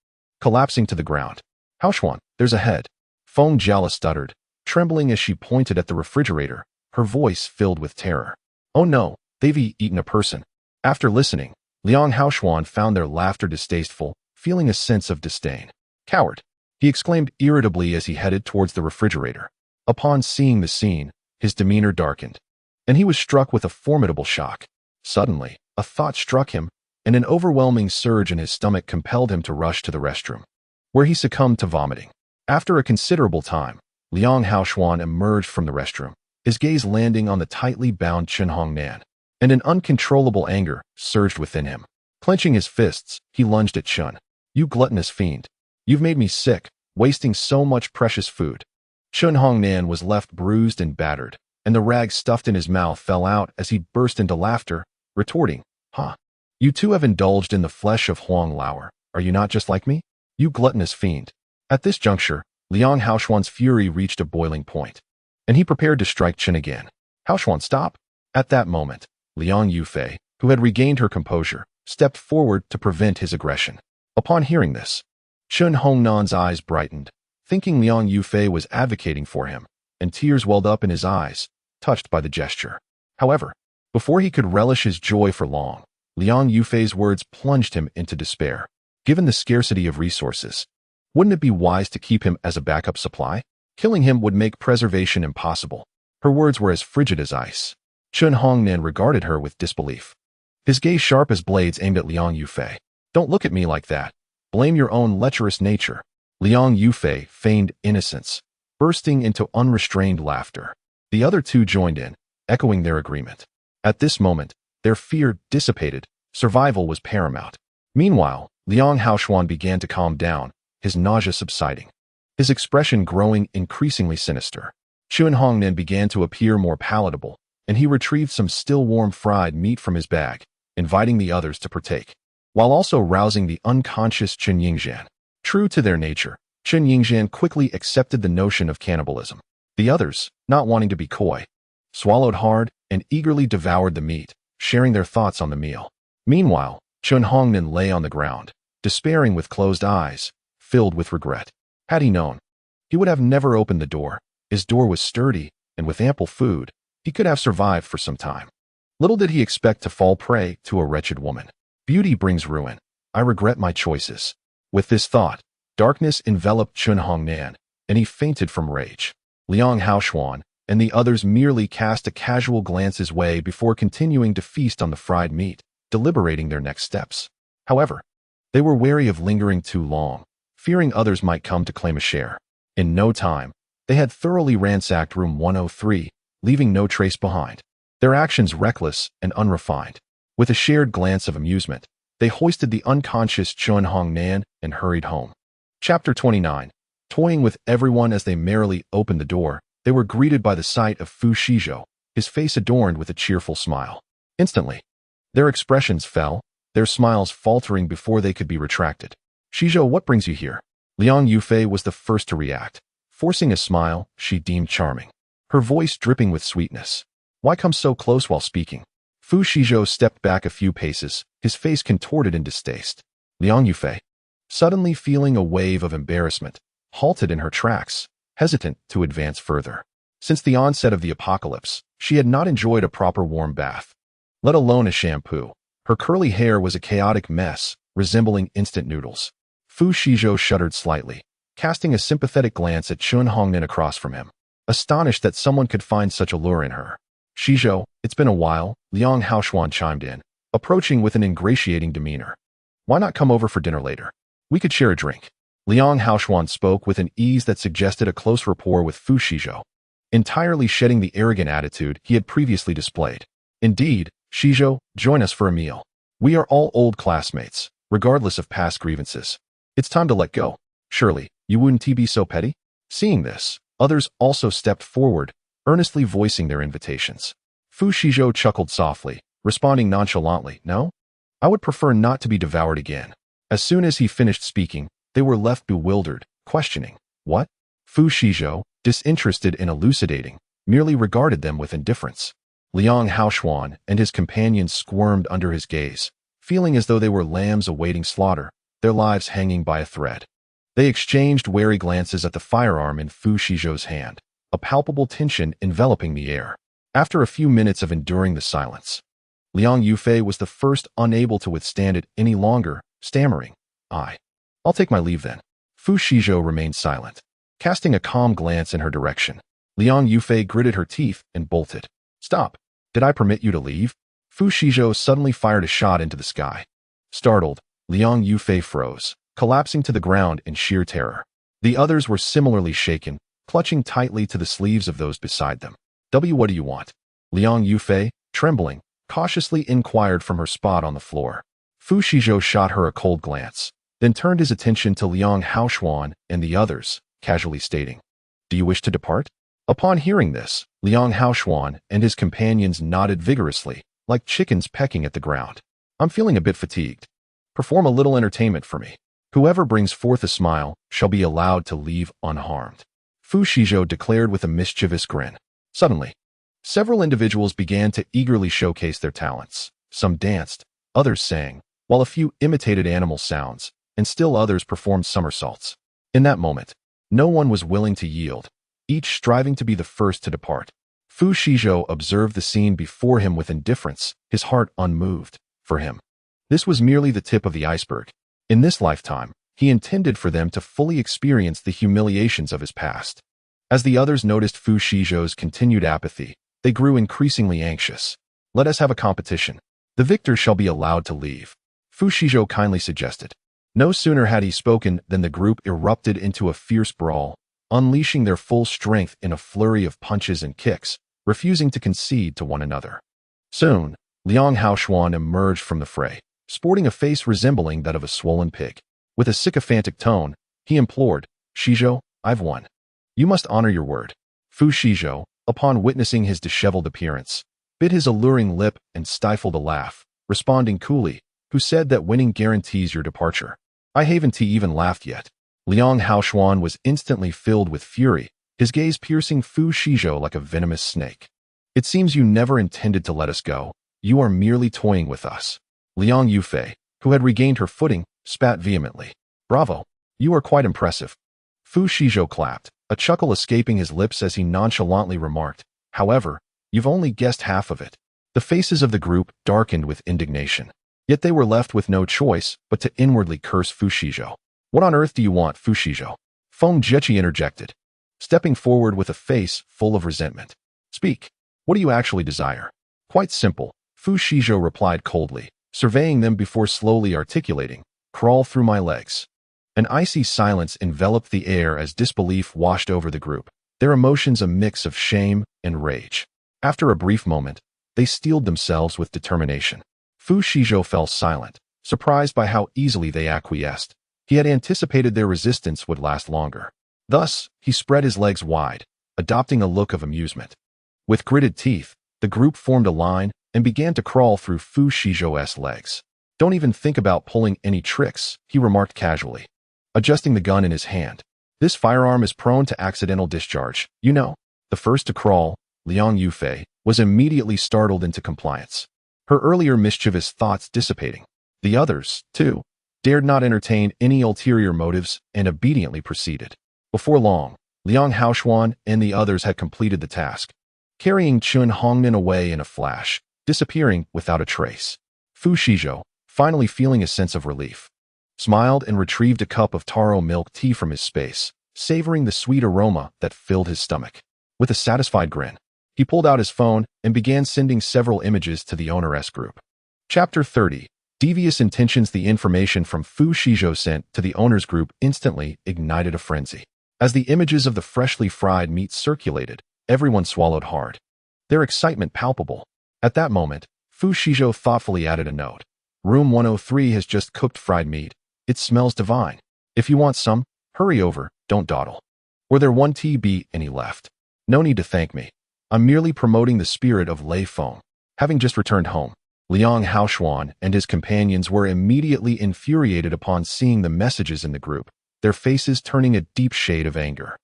Collapsing to the ground. Haoshuan, there's a head. Feng Jiala stuttered, trembling as she pointed at the refrigerator, her voice filled with terror. Oh no, they've eaten a person. After listening, Liang Haoshuan found their laughter distasteful, feeling a sense of disdain. Coward, he exclaimed irritably as he headed towards the refrigerator. Upon seeing the scene, his demeanor darkened, and he was struck with a formidable shock. Suddenly, a thought struck him, and an overwhelming surge in his stomach compelled him to rush to the restroom, where he succumbed to vomiting. After a considerable time, Liang Haoshuan emerged from the restroom, his gaze landing on the tightly bound Chun Hongnan, and an uncontrollable anger surged within him. Clenching his fists, he lunged at Chun. You gluttonous fiend. You've made me sick, wasting so much precious food. Chun Hongnan was left bruised and battered, and the rag stuffed in his mouth fell out as he burst into laughter, retorting, Huh? You too have indulged in the flesh of Huang Laoer. Are you not just like me? You gluttonous fiend. At this juncture, Liang Haoshuan's fury reached a boiling point, and he prepared to strike Chun again. Haoshuan, stop! At that moment, Liang Yufei, who had regained her composure, stepped forward to prevent his aggression. Upon hearing this, Chun Hongnan's eyes brightened, thinking Liang Yufei was advocating for him, and tears welled up in his eyes, touched by the gesture. However, before he could relish his joy for long, Liang Yufei's words plunged him into despair. Given the scarcity of resources, wouldn't it be wise to keep him as a backup supply? Killing him would make preservation impossible. Her words were as frigid as ice. Chun Hongnan regarded her with disbelief, his gaze sharp as blades aimed at Liang Yufei. Don't look at me like that. Blame your own lecherous nature. Liang Yufei feigned innocence, bursting into unrestrained laughter. The other two joined in, echoing their agreement. At this moment, their fear dissipated. Survival was paramount. Meanwhile, Liang Haoshuan began to calm down, his nausea subsiding, his expression growing increasingly sinister. Chun Hongnan began to appear more palatable, and he retrieved some still warm fried meat from his bag, inviting the others to partake, while also rousing the unconscious Chun Yingzhan. True to their nature, Chun Yingzhan quickly accepted the notion of cannibalism. The others, not wanting to be coy, swallowed hard and eagerly devoured the meat, sharing their thoughts on the meal. Meanwhile, Chun Hongnan lay on the ground, despairing with closed eyes, filled with regret. Had he known, he would have never opened the door. His door was sturdy, and with ample food, he could have survived for some time. Little did he expect to fall prey to a wretched woman. Beauty brings ruin. I regret my choices. With this thought, darkness enveloped Chun Hongnan, and he fainted from rage. Liang Haoshuan and the others merely cast a casual glance his way before continuing to feast on the fried meat, deliberating their next steps. However, they were wary of lingering too long, fearing others might come to claim a share. In no time, they had thoroughly ransacked room 103, leaving no trace behind. Their actions reckless and unrefined. With a shared glance of amusement, they hoisted the unconscious Chun Hongnan and hurried home. Chapter 29. Toying with everyone as they merrily opened the door, they were greeted by the sight of Fu Shizhou, his face adorned with a cheerful smile. Instantly, their expressions fell, their smiles faltering before they could be retracted. "Shizhou, what brings you here?" Liang Yufei was the first to react, forcing a smile she deemed charming, her voice dripping with sweetness. "Why come so close while speaking?" Fu Shizhou stepped back a few paces, his face contorted in distaste. Liang Yufei, suddenly feeling a wave of embarrassment, halted in her tracks, hesitant to advance further. Since the onset of the apocalypse, she had not enjoyed a proper warm bath, let alone a shampoo. Her curly hair was a chaotic mess, resembling instant noodles. Fu Shizhou shuddered slightly, casting a sympathetic glance at Chun Hongnan across from him, astonished that someone could find such allure in her. "Shizhou, it's been a while," Liang Haoshuan chimed in, approaching with an ingratiating demeanor. "Why not come over for dinner later? We could share a drink." Liang Haoshuan spoke with an ease that suggested a close rapport with Fu Shizhou, entirely shedding the arrogant attitude he had previously displayed. "Indeed, Shizhou, join us for a meal. We are all old classmates, regardless of past grievances. It's time to let go. Surely, you wouldn't be so petty?" Seeing this, others also stepped forward, earnestly voicing their invitations. Fu Shizhou chuckled softly, responding nonchalantly, "No? I would prefer not to be devoured again." As soon as he finished speaking, they were left bewildered, questioning, "What?" Fu Shizhou, disinterested in elucidating, merely regarded them with indifference. Liang Haoshuan and his companions squirmed under his gaze, feeling as though they were lambs awaiting slaughter, their lives hanging by a thread. They exchanged wary glances at the firearm in Fu Shizhou's hand, a palpable tension enveloping the air. After a few minutes of enduring the silence, Liang Yufei was the first unable to withstand it any longer, stammering, I'll take my leave then." Fu Shizhou remained silent, casting a calm glance in her direction. Liang Yufei gritted her teeth and bolted. "Stop. Did I permit you to leave?" Fu Shizhou suddenly fired a shot into the sky. Startled, Liang Yufei froze, collapsing to the ground in sheer terror. The others were similarly shaken, clutching tightly to the sleeves of those beside them. What do you want?" Liang Yufei, trembling, cautiously inquired from her spot on the floor. Fu Shizhou shot her a cold glance, then turned his attention to Liang Haoshuan and the others, casually stating, "Do you wish to depart?" Upon hearing this, Liang Haoshuan and his companions nodded vigorously, like chickens pecking at the ground. "I'm feeling a bit fatigued. Perform a little entertainment for me. Whoever brings forth a smile shall be allowed to leave unharmed," Fu Shizhou declared with a mischievous grin. Suddenly, several individuals began to eagerly showcase their talents. Some danced, others sang, while a few imitated animal sounds, and still others performed somersaults. In that moment, no one was willing to yield, each striving to be the first to depart. Fu Shizhou observed the scene before him with indifference, his heart unmoved. For him, this was merely the tip of the iceberg. In this lifetime, he intended for them to fully experience the humiliations of his past. As the others noticed Fu Shizhou's continued apathy, they grew increasingly anxious. "Let us have a competition. The victor shall be allowed to leave," Fu Shizhou kindly suggested. No sooner had he spoken than the group erupted into a fierce brawl, unleashing their full strength in a flurry of punches and kicks, refusing to concede to one another. Soon, Liang Haoshuan emerged from the fray, sporting a face resembling that of a swollen pig. With a sycophantic tone, he implored, "Shizhou, I've won. You must honor your word." Fu Shizhou, upon witnessing his disheveled appearance, bit his alluring lip and stifled a laugh, responding coolly, "Who said that winning guarantees your departure? I haven't even laughed yet." Liang Haoshuan was instantly filled with fury, his gaze piercing Fu Shizhou like a venomous snake. "It seems you never intended to let us go. You are merely toying with us." Liang Yufei, who had regained her footing, spat vehemently. "Bravo! You are quite impressive." Fu Shizhou clapped, a chuckle escaping his lips as he nonchalantly remarked, "However, you've only guessed half of it." The faces of the group darkened with indignation. Yet they were left with no choice but to inwardly curse Fu Shizhou. "What on earth do you want, Fu Shizhou?" Feng Jiechi interjected, stepping forward with a face full of resentment. "Speak. What do you actually desire?" "Quite simple," Fu Shizhou replied coldly, surveying them before slowly articulating, "Crawl through my legs." An icy silence enveloped the air as disbelief washed over the group, their emotions a mix of shame and rage. After a brief moment, they steeled themselves with determination. Fu Shizhou fell silent, surprised by how easily they acquiesced. He had anticipated their resistance would last longer. Thus, he spread his legs wide, adopting a look of amusement. With gritted teeth, The group formed a line and began to crawl through Fu Shizhou's legs. "Don't even think about pulling any tricks," he remarked casually, adjusting the gun in his hand. "This firearm is prone to accidental discharge, you know." The first to crawl, Liang Yufei, was immediately startled into compliance, her earlier mischievous thoughts dissipating. The others, too, dared not entertain any ulterior motives and obediently proceeded. Before long, Liang Haoshuan and the others had completed the task, carrying Chun Hongnan away in a flash, disappearing without a trace. Fu Shizhou, finally feeling a sense of relief, smiled and retrieved a cup of taro milk tea from his space, savoring the sweet aroma that filled his stomach. With a satisfied grin, he pulled out his phone and began sending several images to the owner's group. Chapter 30. Devious intentions. The information from Fu Shizhou sent to the owner's group instantly ignited a frenzy. As the images of the freshly fried meat circulated, everyone swallowed hard, their excitement palpable. At that moment, Fu Shizhou thoughtfully added a note. "Room 103 has just cooked fried meat. It smells divine. If you want some, hurry over, don't dawdle. Or there won't be any left. No need to thank me. I'm merely promoting the spirit of Lei Feng." Having just returned home, Liang Haoshuan and his companions were immediately infuriated upon seeing the messages in the group, their faces turning a deep shade of anger.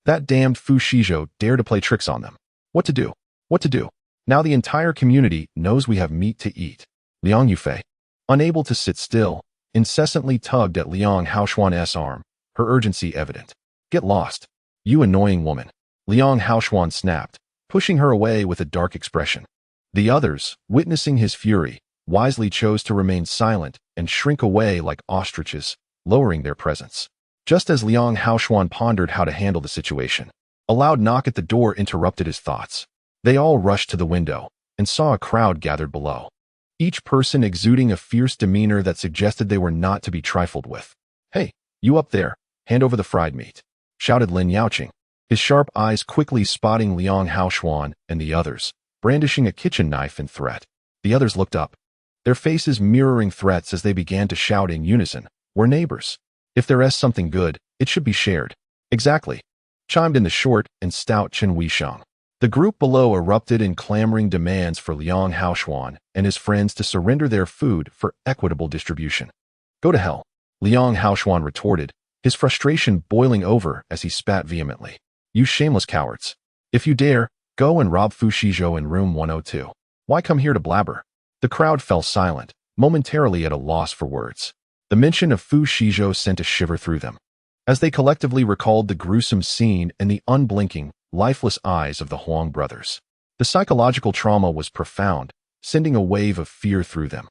That damned Fu Shizhou dared to play tricks on them. What to do? What to do? Now the entire community knows we have meat to eat. Liang Yufei, unable to sit still, incessantly tugged at Liang Haoshuan's arm, her urgency evident. "Get lost, you annoying woman," Liang Haoshuan snapped, pushing her away with a dark expression. The others, witnessing his fury, wisely chose to remain silent and shrink away like ostriches, lowering their presence. Just as Liang Haoshuan pondered how to handle the situation, a loud knock at the door interrupted his thoughts. They all rushed to the window and saw a crowd gathered below, each person exuding a fierce demeanor that suggested they were not to be trifled with. "Hey, you up there, hand over the fried meat," shouted Lin Yaoqing, his sharp eyes quickly spotting Liang Haoshuan and the others, brandishing a kitchen knife in threat. The others looked up, their faces mirroring threats as they began to shout in unison. "We're neighbors. If there is something good, it should be shared." "Exactly," chimed in the short and stout Chen Weisheng. The group below erupted in clamoring demands for Liang Haoshuan and his friends to surrender their food for equitable distribution. "Go to hell," Liang Haoshuan retorted, his frustration boiling over as he spat vehemently. "You shameless cowards. If you dare, go and rob Fu Shizhou in room 102. Why come here to blabber?" The crowd fell silent, momentarily at a loss for words. The mention of Fu Shizhou sent a shiver through them, as they collectively recalled the gruesome scene and the unblinking, lifeless eyes of the Huang brothers. The psychological trauma was profound, sending a wave of fear through them.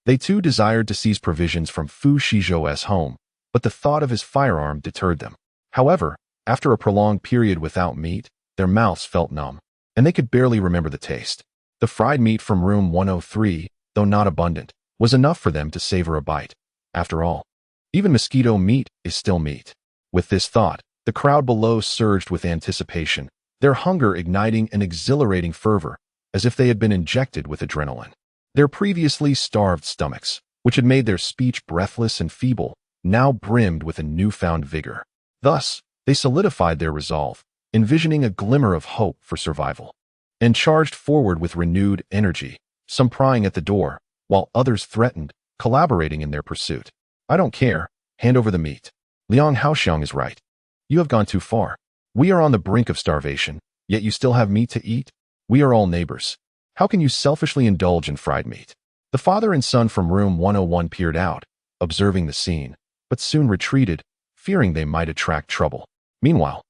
They too desired to seize provisions from Fu Shizhou's home, but the thought of his firearm deterred them. However, after a prolonged period without meat, their mouths felt numb, and they could barely remember the taste. The fried meat from room 103, though not abundant, was enough for them to savor a bite. After all, even mosquito meat is still meat. With this thought, the crowd below surged with anticipation, their hunger igniting an exhilarating fervor, as if they had been injected with adrenaline. Their previously starved stomachs, which had made their speech breathless and feeble, now brimmed with a newfound vigor. Thus, they solidified their resolve, envisioning a glimmer of hope for survival, and charged forward with renewed energy, some prying at the door, while others threatened, collaborating in their pursuit. "I don't care, hand over the meat. Liang Haoshuan is right. You have gone too far. We are on the brink of starvation, yet you still have meat to eat? We are all neighbors. How can you selfishly indulge in fried meat?" The father and son from room 101 peered out, observing the scene, but soon retreated, fearing they might attract trouble. Meanwhile,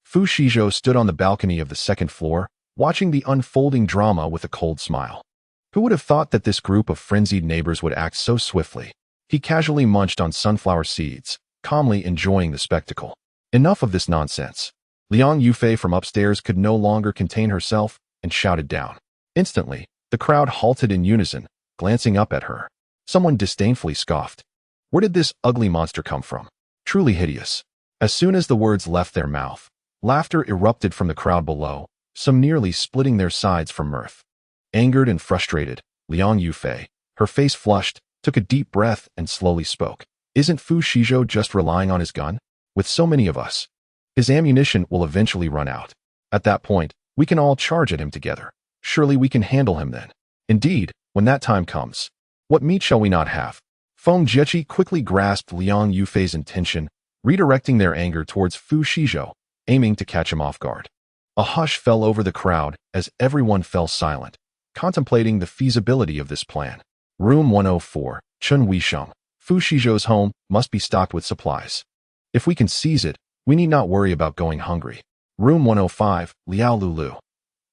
Fu Shizhou stood on the balcony of the second floor, watching the unfolding drama with a cold smile. Who would have thought that this group of frenzied neighbors would act so swiftly? He casually munched on sunflower seeds, calmly enjoying the spectacle. Enough of this nonsense. Liang Yufei from upstairs could no longer contain herself and shouted down. Instantly, the crowd halted in unison, glancing up at her. Someone disdainfully scoffed. Where did this ugly monster come from? Truly hideous. As soon as the words left their mouth, laughter erupted from the crowd below, some nearly splitting their sides from mirth. Angered and frustrated, Liang Yufei, her face flushed, took a deep breath and slowly spoke. "Isn't Fu Shizhou just relying on his gun? With so many of us, his ammunition will eventually run out. At that point, we can all charge at him together." Surely we can handle him then. Indeed, when that time comes. What meat shall we not have? Feng Jieqi quickly grasped Liang Yufei's intention, redirecting their anger towards Fu Shizhou, aiming to catch him off guard. A hush fell over the crowd as everyone fell silent, contemplating the feasibility of this plan. Room 104, Chun Weisheng. Fu Shizhou's home must be stocked with supplies. If we can seize it, we need not worry about going hungry. Room 105, Liao Lulu.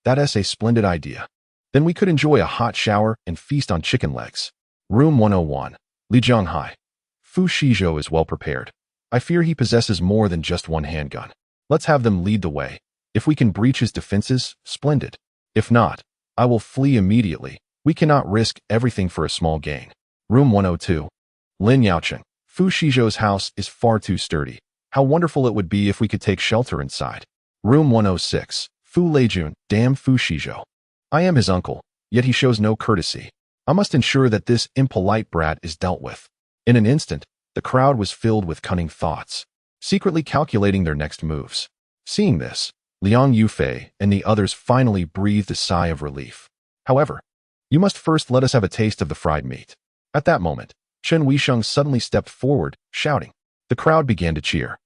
That's a splendid idea. Then we could enjoy a hot shower and feast on chicken legs. Room 101, Li Jianghai. Fu Shizhou is well prepared. I fear he possesses more than just one handgun. Let's have them lead the way. If we can breach his defenses, splendid. If not, I will flee immediately. We cannot risk everything for a small gain. Room 102. Lin Yaocheng. Fu Shizhou's house is far too sturdy. How wonderful it would be if we could take shelter inside. Room 106. Fu Leijun. Damn Fu Shizhou. I am his uncle, yet he shows no courtesy. I must ensure that this impolite brat is dealt with. In an instant, the crowd was filled with cunning thoughts, secretly calculating their next moves. Seeing this, Liang Yufei and the others finally breathed a sigh of relief. However, you must first let us have a taste of the fried meat. At that moment, Chen Weisheng suddenly stepped forward, shouting. The crowd began to cheer.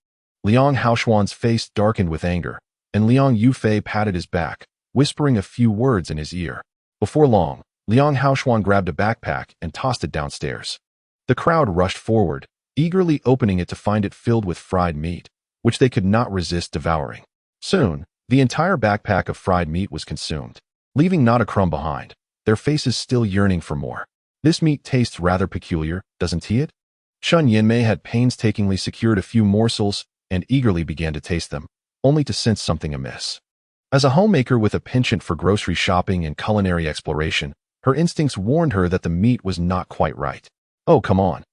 Liang Haoshuan's face darkened with anger, and Liang Yufei patted his back, whispering a few words in his ear. Before long, Liang Haoshuan grabbed a backpack and tossed it downstairs. The crowd rushed forward, eagerly opening it to find it filled with fried meat, which they could not resist devouring. Soon, the entire backpack of fried meat was consumed, leaving not a crumb behind, their faces still yearning for more. This meat tastes rather peculiar, doesn't it? Chun Yinmei had painstakingly secured a few morsels and eagerly began to taste them, only to sense something amiss. As a homemaker with a penchant for grocery shopping and culinary exploration, her instincts warned her that the meat was not quite right. Oh, come on.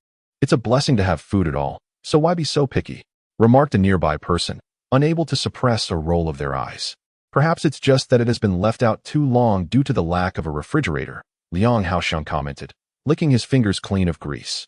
It's a blessing to have food at all, so why be so picky? Remarked a nearby person, unable to suppress a roll of their eyes. Perhaps it's just that it has been left out too long due to the lack of a refrigerator, Liang Haoshuan commented, licking his fingers clean of grease.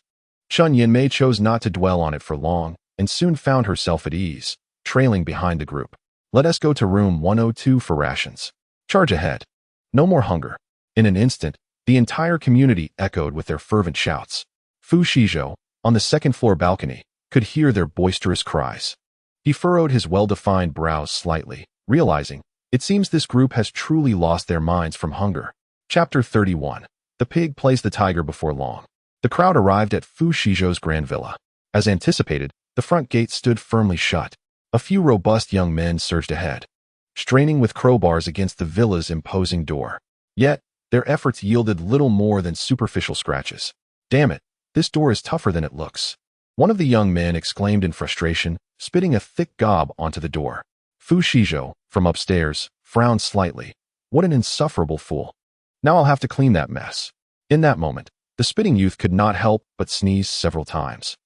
Chun Yinmei chose not to dwell on it for long and soon found herself at ease, trailing behind the group. Let us go to room 102 for rations. Charge ahead. No more hunger. In an instant, the entire community echoed with their fervent shouts. Fu Shizhou, on the second-floor balcony, could hear their boisterous cries. He furrowed his well-defined brows slightly, realizing, it seems this group has truly lost their minds from hunger. Chapter 31. The pig plays the tiger before long. The crowd arrived at Fu Shizhou's grand villa. As anticipated, the front gate stood firmly shut. A few robust young men surged ahead, straining with crowbars against the villa's imposing door. Yet, their efforts yielded little more than superficial scratches. Damn it, this door is tougher than it looks. One of the young men exclaimed in frustration, spitting a thick gob onto the door. Fu Shizhou, from upstairs, frowned slightly. What an insufferable fool. Now I'll have to clean that mess. In that moment, the spitting youth could not help but sneeze several times.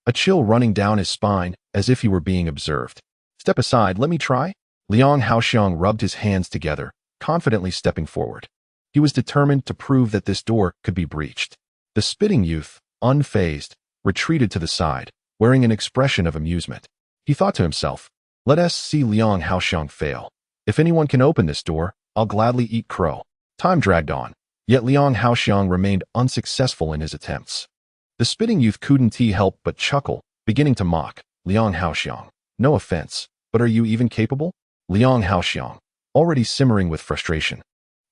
A chill running down his spine, as if he were being observed. Step aside, let me try. Liang Haoshuan rubbed his hands together, confidently stepping forward. He was determined to prove that this door could be breached. The spitting youth, unfazed, retreated to the side, wearing an expression of amusement. He thought to himself, let us see Liang Haoshuan fail. If anyone can open this door, I'll gladly eat crow. Time dragged on, yet Liang Haoshuan remained unsuccessful in his attempts. The spitting youth couldn't help but chuckle, beginning to mock. Liang Haoshuan, no offense, but are you even capable? Liang Haoshuan, already simmering with frustration,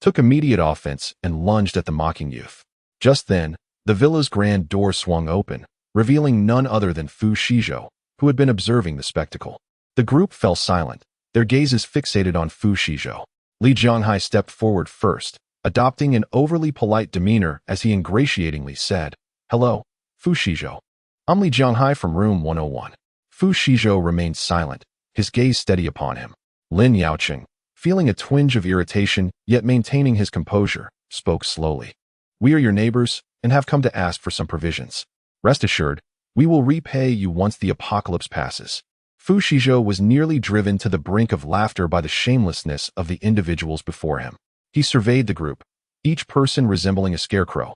took immediate offense and lunged at the mocking youth. Just then, the villa's grand door swung open, revealing none other than Fu Shizhou, who had been observing the spectacle. The group fell silent, their gazes fixated on Fu Shizhou. Li Jianghai stepped forward first, adopting an overly polite demeanor as he ingratiatingly said, Hello, Fu Shizhou. I'm Li Jianghai from room 101. Fu Shizhou remained silent, his gaze steady upon him. Lin Yaocheng, feeling a twinge of irritation yet maintaining his composure, spoke slowly. We are your neighbors and have come to ask for some provisions. Rest assured, we will repay you once the apocalypse passes. Fu Shizhou was nearly driven to the brink of laughter by the shamelessness of the individuals before him. He surveyed the group, each person resembling a scarecrow,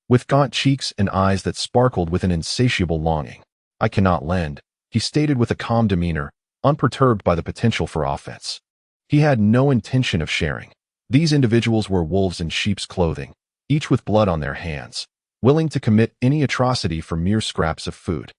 with gaunt cheeks and eyes that sparkled with an insatiable longing. I cannot lend, he stated with a calm demeanor, unperturbed by the potential for offense. He had no intention of sharing. These individuals were wolves in sheep's clothing, each with blood on their hands, willing to commit any atrocity for mere scraps of food.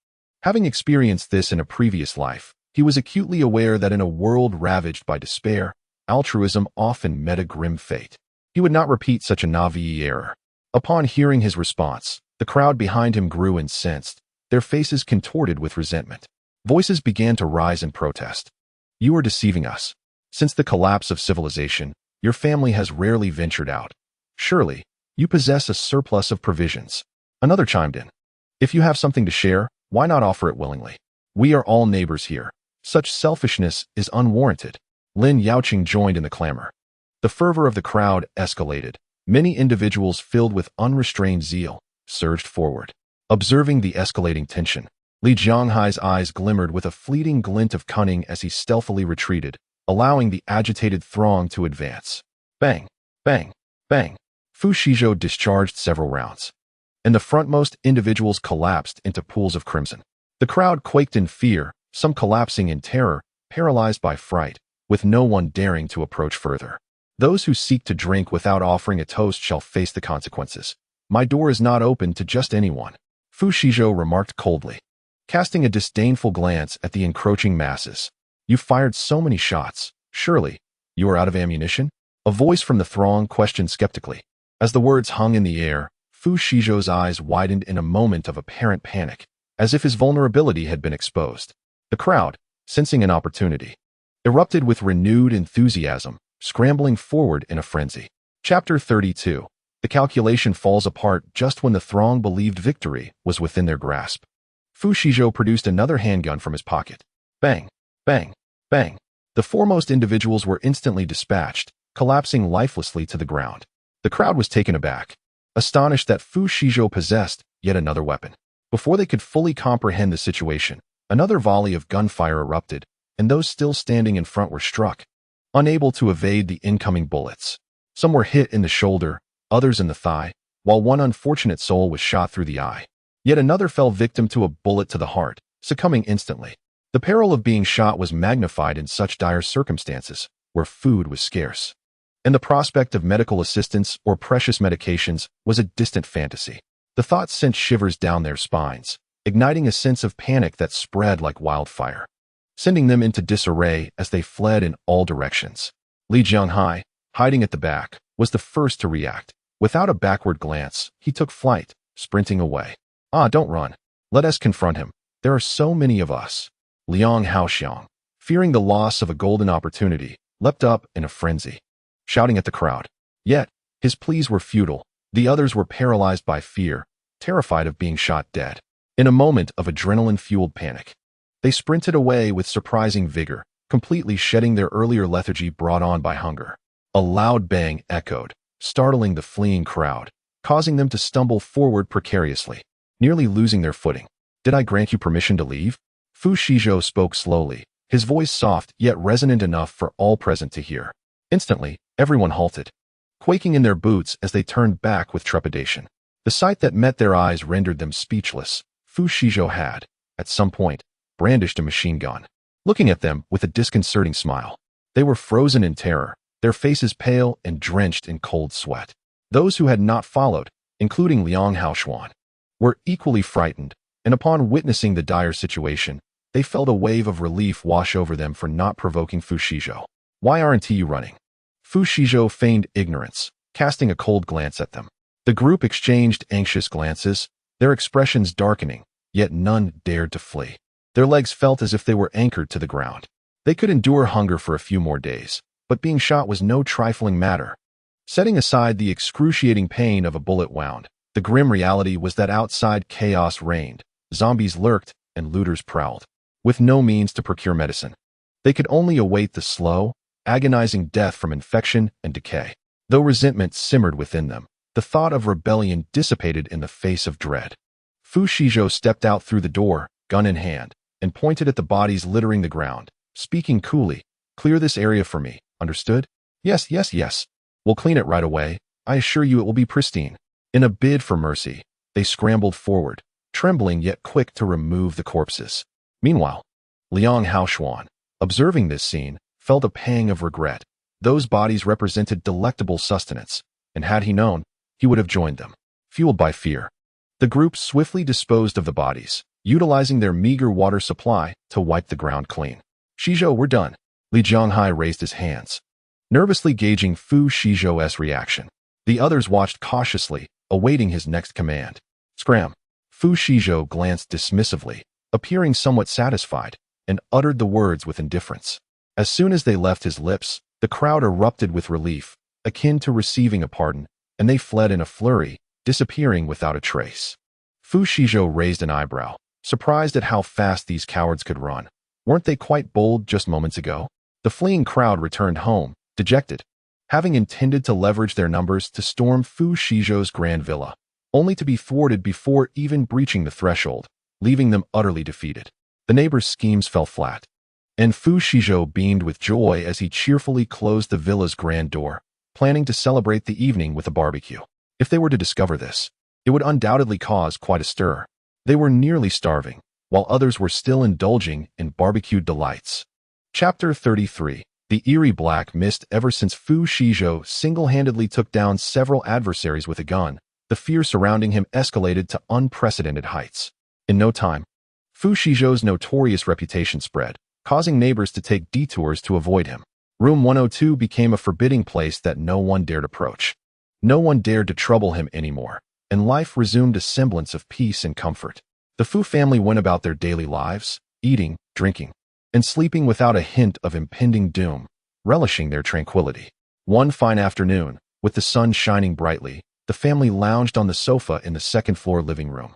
Having experienced this in a previous life, he was acutely aware that in a world ravaged by despair, altruism often met a grim fate. He would not repeat such a Navi error. Upon hearing his response, the crowd behind him grew incensed, their faces contorted with resentment. Voices began to rise in protest. You are deceiving us. Since the collapse of civilization, your family has rarely ventured out. Surely, you possess a surplus of provisions. Another chimed in. If you have something to share, why not offer it willingly? We are all neighbors here. Such selfishness is unwarranted. Lin Yaoqing joined in the clamor. The fervor of the crowd escalated. Many individuals filled with unrestrained zeal surged forward. Observing the escalating tension, Li Jianghai's eyes glimmered with a fleeting glint of cunning as he stealthily retreated, allowing the agitated throng to advance. Bang! Bang! Bang! Fu Shizhou discharged several rounds, and the frontmost individuals collapsed into pools of crimson. The crowd quaked in fear, some collapsing in terror, paralyzed by fright, with no one daring to approach further. Those who seek to drink without offering a toast shall face the consequences. My door is not open to just anyone, Fu Shizhou remarked coldly, casting a disdainful glance at the encroaching masses. You fired so many shots. Surely, you are out of ammunition? A voice from the throng questioned skeptically. As the words hung in the air, Fu Shizhou's eyes widened in a moment of apparent panic, as if his vulnerability had been exposed. The crowd, sensing an opportunity, erupted with renewed enthusiasm, scrambling forward in a frenzy. Chapter 32. The calculation falls apart just when the throng believed victory was within their grasp. Fu Shizhou produced another handgun from his pocket. Bang! Bang! Bang! The foremost individuals were instantly dispatched, collapsing lifelessly to the ground. The crowd was taken aback, astonished that Fu Shizhou possessed yet another weapon. Before they could fully comprehend the situation, another volley of gunfire erupted, and those still standing in front were struck, unable to evade the incoming bullets. Some were hit in the shoulder, others in the thigh, while one unfortunate soul was shot through the eye. Yet another fell victim to a bullet to the heart, succumbing instantly. The peril of being shot was magnified in such dire circumstances, where food was scarce, and the prospect of medical assistance or precious medications was a distant fantasy. The thought sent shivers down their spines, igniting a sense of panic that spread like wildfire, sending them into disarray as they fled in all directions. Li Jianghai, hiding at the back, was the first to react. Without a backward glance, he took flight, sprinting away. Don't run. Let us confront him. There are so many of us. Liang Haoxiang, fearing the loss of a golden opportunity, leapt up in a frenzy, shouting at the crowd. Yet, his pleas were futile. The others were paralyzed by fear, terrified of being shot dead. In a moment of adrenaline-fueled panic, they sprinted away with surprising vigor, completely shedding their earlier lethargy brought on by hunger. A loud bang echoed, startling the fleeing crowd, causing them to stumble forward precariously, nearly losing their footing. Did I grant you permission to leave? Fu Shizhou spoke slowly, his voice soft yet resonant enough for all present to hear. Instantly, everyone halted, quaking in their boots as they turned back with trepidation. The sight that met their eyes rendered them speechless. Fu Shizhou had, at some point, brandished a machine gun, looking at them with a disconcerting smile. They were frozen in terror, their faces pale and drenched in cold sweat. Those who had not followed, including Liang Haoxuan, were equally frightened, and upon witnessing the dire situation, they felt a wave of relief wash over them for not provoking Fu Shizhou. Why aren't you running? Fu Shizhou feigned ignorance, casting a cold glance at them. The group exchanged anxious glances, their expressions darkening, yet none dared to flee. Their legs felt as if they were anchored to the ground. They could endure hunger for a few more days, but being shot was no trifling matter. Setting aside the excruciating pain of a bullet wound, the grim reality was that outside chaos reigned, zombies lurked, and looters prowled, with no means to procure medicine. They could only await the slow, agonizing death from infection and decay. Though resentment simmered within them, the thought of rebellion dissipated in the face of dread. Fu Shizhou stepped out through the door, gun in hand, and pointed at the bodies littering the ground, speaking coolly. Clear this area for me, understood? Yes, yes, yes. We'll clean it right away. I assure you it will be pristine. In a bid for mercy, they scrambled forward, trembling yet quick to remove the corpses. Meanwhile, Liang Haoxuan, observing this scene, felt a pang of regret. Those bodies represented delectable sustenance, and had he known, he would have joined them. Fueled by fear, the group swiftly disposed of the bodies, utilizing their meager water supply to wipe the ground clean. Shizhou, we're done. Li Jianghai raised his hands, nervously gauging Fu Shizhou's reaction. The others watched cautiously, awaiting his next command. Scram! Fu Shizhou glanced dismissively, appearing somewhat satisfied, and uttered the words with indifference. As soon as they left his lips, the crowd erupted with relief, akin to receiving a pardon, and they fled in a flurry, disappearing without a trace. Fu Shizhou raised an eyebrow, surprised at how fast these cowards could run. Weren't they quite bold just moments ago? The fleeing crowd returned home, dejected, having intended to leverage their numbers to storm Fu Shizhou's grand villa, only to be thwarted before even breaching the threshold, leaving them utterly defeated. The neighbors' schemes fell flat, and Fu Shizhou beamed with joy as he cheerfully closed the villa's grand door, planning to celebrate the evening with a barbecue. If they were to discover this, it would undoubtedly cause quite a stir. They were nearly starving, while others were still indulging in barbecued delights. Chapter 33. The eerie black mist. Ever since Fu Shizhou single-handedly took down several adversaries with a gun, the fear surrounding him escalated to unprecedented heights. In no time, Fu Shizhou's notorious reputation spread, causing neighbors to take detours to avoid him. Room 102 became a forbidding place that no one dared approach. No one dared to trouble him anymore, and life resumed a semblance of peace and comfort. The Fu family went about their daily lives, eating, drinking, and sleeping without a hint of impending doom, relishing their tranquility. One fine afternoon, with the sun shining brightly, the family lounged on the sofa in the second-floor living room,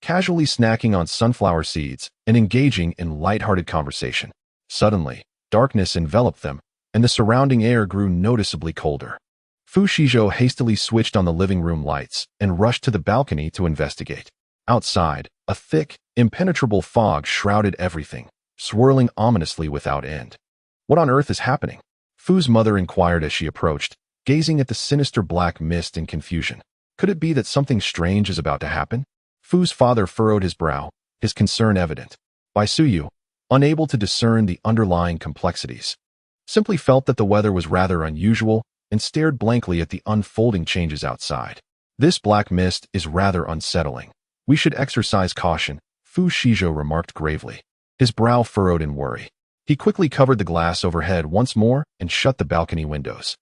casually snacking on sunflower seeds and engaging in light-hearted conversation. Suddenly, darkness enveloped them, and the surrounding air grew noticeably colder. Fu Shizhou hastily switched on the living room lights and rushed to the balcony to investigate. Outside, a thick, impenetrable fog shrouded everything, swirling ominously without end. What on earth is happening? Fu's mother inquired as she approached, gazing at the sinister black mist in confusion. Could it be that something strange is about to happen? Fu's father furrowed his brow, his concern evident. Bai Suyu, unable to discern the underlying complexities, simply felt that the weather was rather unusual and stared blankly at the unfolding changes outside. This black mist is rather unsettling. We should exercise caution, Fu Shizhou remarked gravely, his brow furrowed in worry. He quickly covered the glass overhead once more and shut the balcony windows.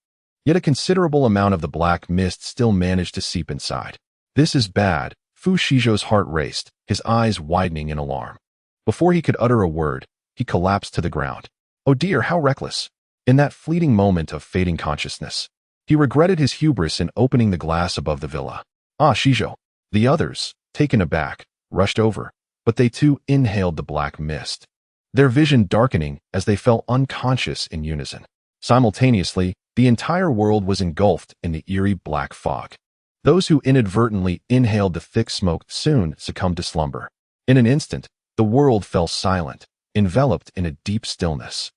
Yet a considerable amount of the black mist still managed to seep inside. This is bad. Fu Shizhou's heart raced, his eyes widening in alarm. Before he could utter a word, he collapsed to the ground. Oh dear, how reckless! In that fleeting moment of fading consciousness, he regretted his hubris in opening the glass above the villa. Ah, Shizhou! The others, taken aback, rushed over, but they too inhaled the black mist, their vision darkening as they fell unconscious in unison. Simultaneously, the entire world was engulfed in the eerie black fog. Those who inadvertently inhaled the thick smoke soon succumbed to slumber. In an instant, the world fell silent, enveloped in a deep stillness.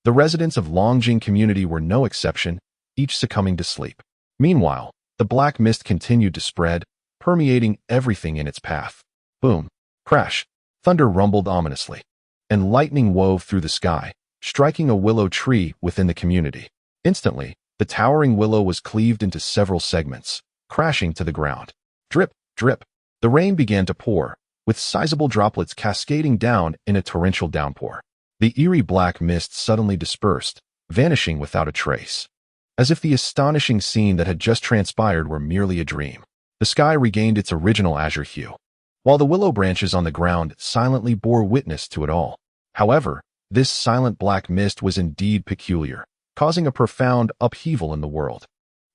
The residents of Longjing community were no exception, each succumbing to sleep. Meanwhile, the black mist continued to spread, permeating everything in its path. Boom! Crash! Thunder rumbled ominously, and lightning wove through the sky, striking a willow tree within the community. Instantly, the towering willow was cleaved into several segments, crashing to the ground. Drip, drip. The rain began to pour, with sizable droplets cascading down in a torrential downpour. The eerie black mist suddenly dispersed, vanishing without a trace, as if the astonishing scene that had just transpired were merely a dream. The sky regained its original azure hue, while the willow branches on the ground silently bore witness to it all. However, this silent black mist was indeed peculiar, causing a profound upheaval in the world.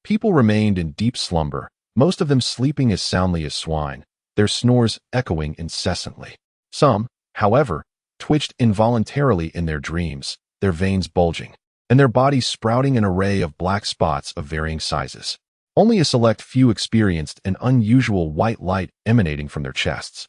People remained in deep slumber, most of them sleeping as soundly as swine, their snores echoing incessantly. Some, however, twitched involuntarily in their dreams, their veins bulging, and their bodies sprouting an array of black spots of varying sizes. Only a select few experienced an unusual white light emanating from their chests,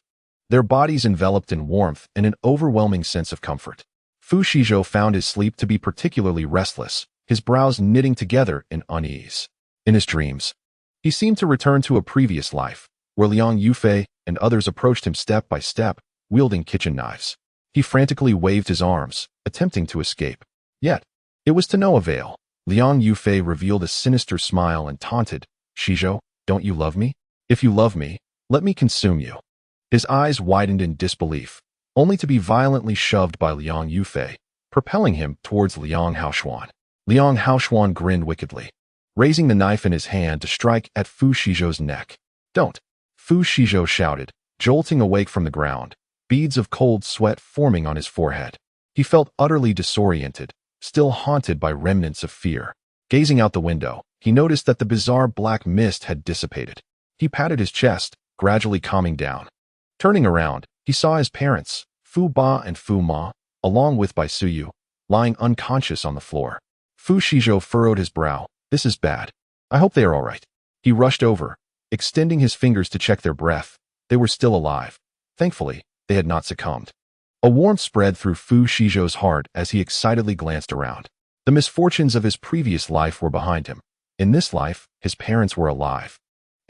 their bodies enveloped in warmth and an overwhelming sense of comfort. Fu Shizhou found his sleep to be particularly restless, his brows knitting together in unease. In his dreams, he seemed to return to a previous life, where Liang Yufei and others approached him step by step, wielding kitchen knives. He frantically waved his arms, attempting to escape. Yet, it was to no avail. Liang Yufei revealed a sinister smile and taunted, "Shizhou, don't you love me? If you love me, let me consume you." His eyes widened in disbelief, only to be violently shoved by Liang Yufei, propelling him towards Liang Haoshuan. Liang Haoshuan grinned wickedly, raising the knife in his hand to strike at Fu Shizhou's neck. "Don't!" Fu Shizhou shouted, jolting awake from the ground, beads of cold sweat forming on his forehead. He felt utterly disoriented, still haunted by remnants of fear. Gazing out the window, he noticed that the bizarre black mist had dissipated. He patted his chest, gradually calming down. Turning around, he saw his parents, Fu Ba and Fu Ma, along with Bai Suyu, lying unconscious on the floor. Fu Shizhou furrowed his brow. "This is bad. I hope they are all right." He rushed over, extending his fingers to check their breath. They were still alive. Thankfully, they had not succumbed. A warmth spread through Fu Shizhou's heart as he excitedly glanced around. The misfortunes of his previous life were behind him. In this life, his parents were alive.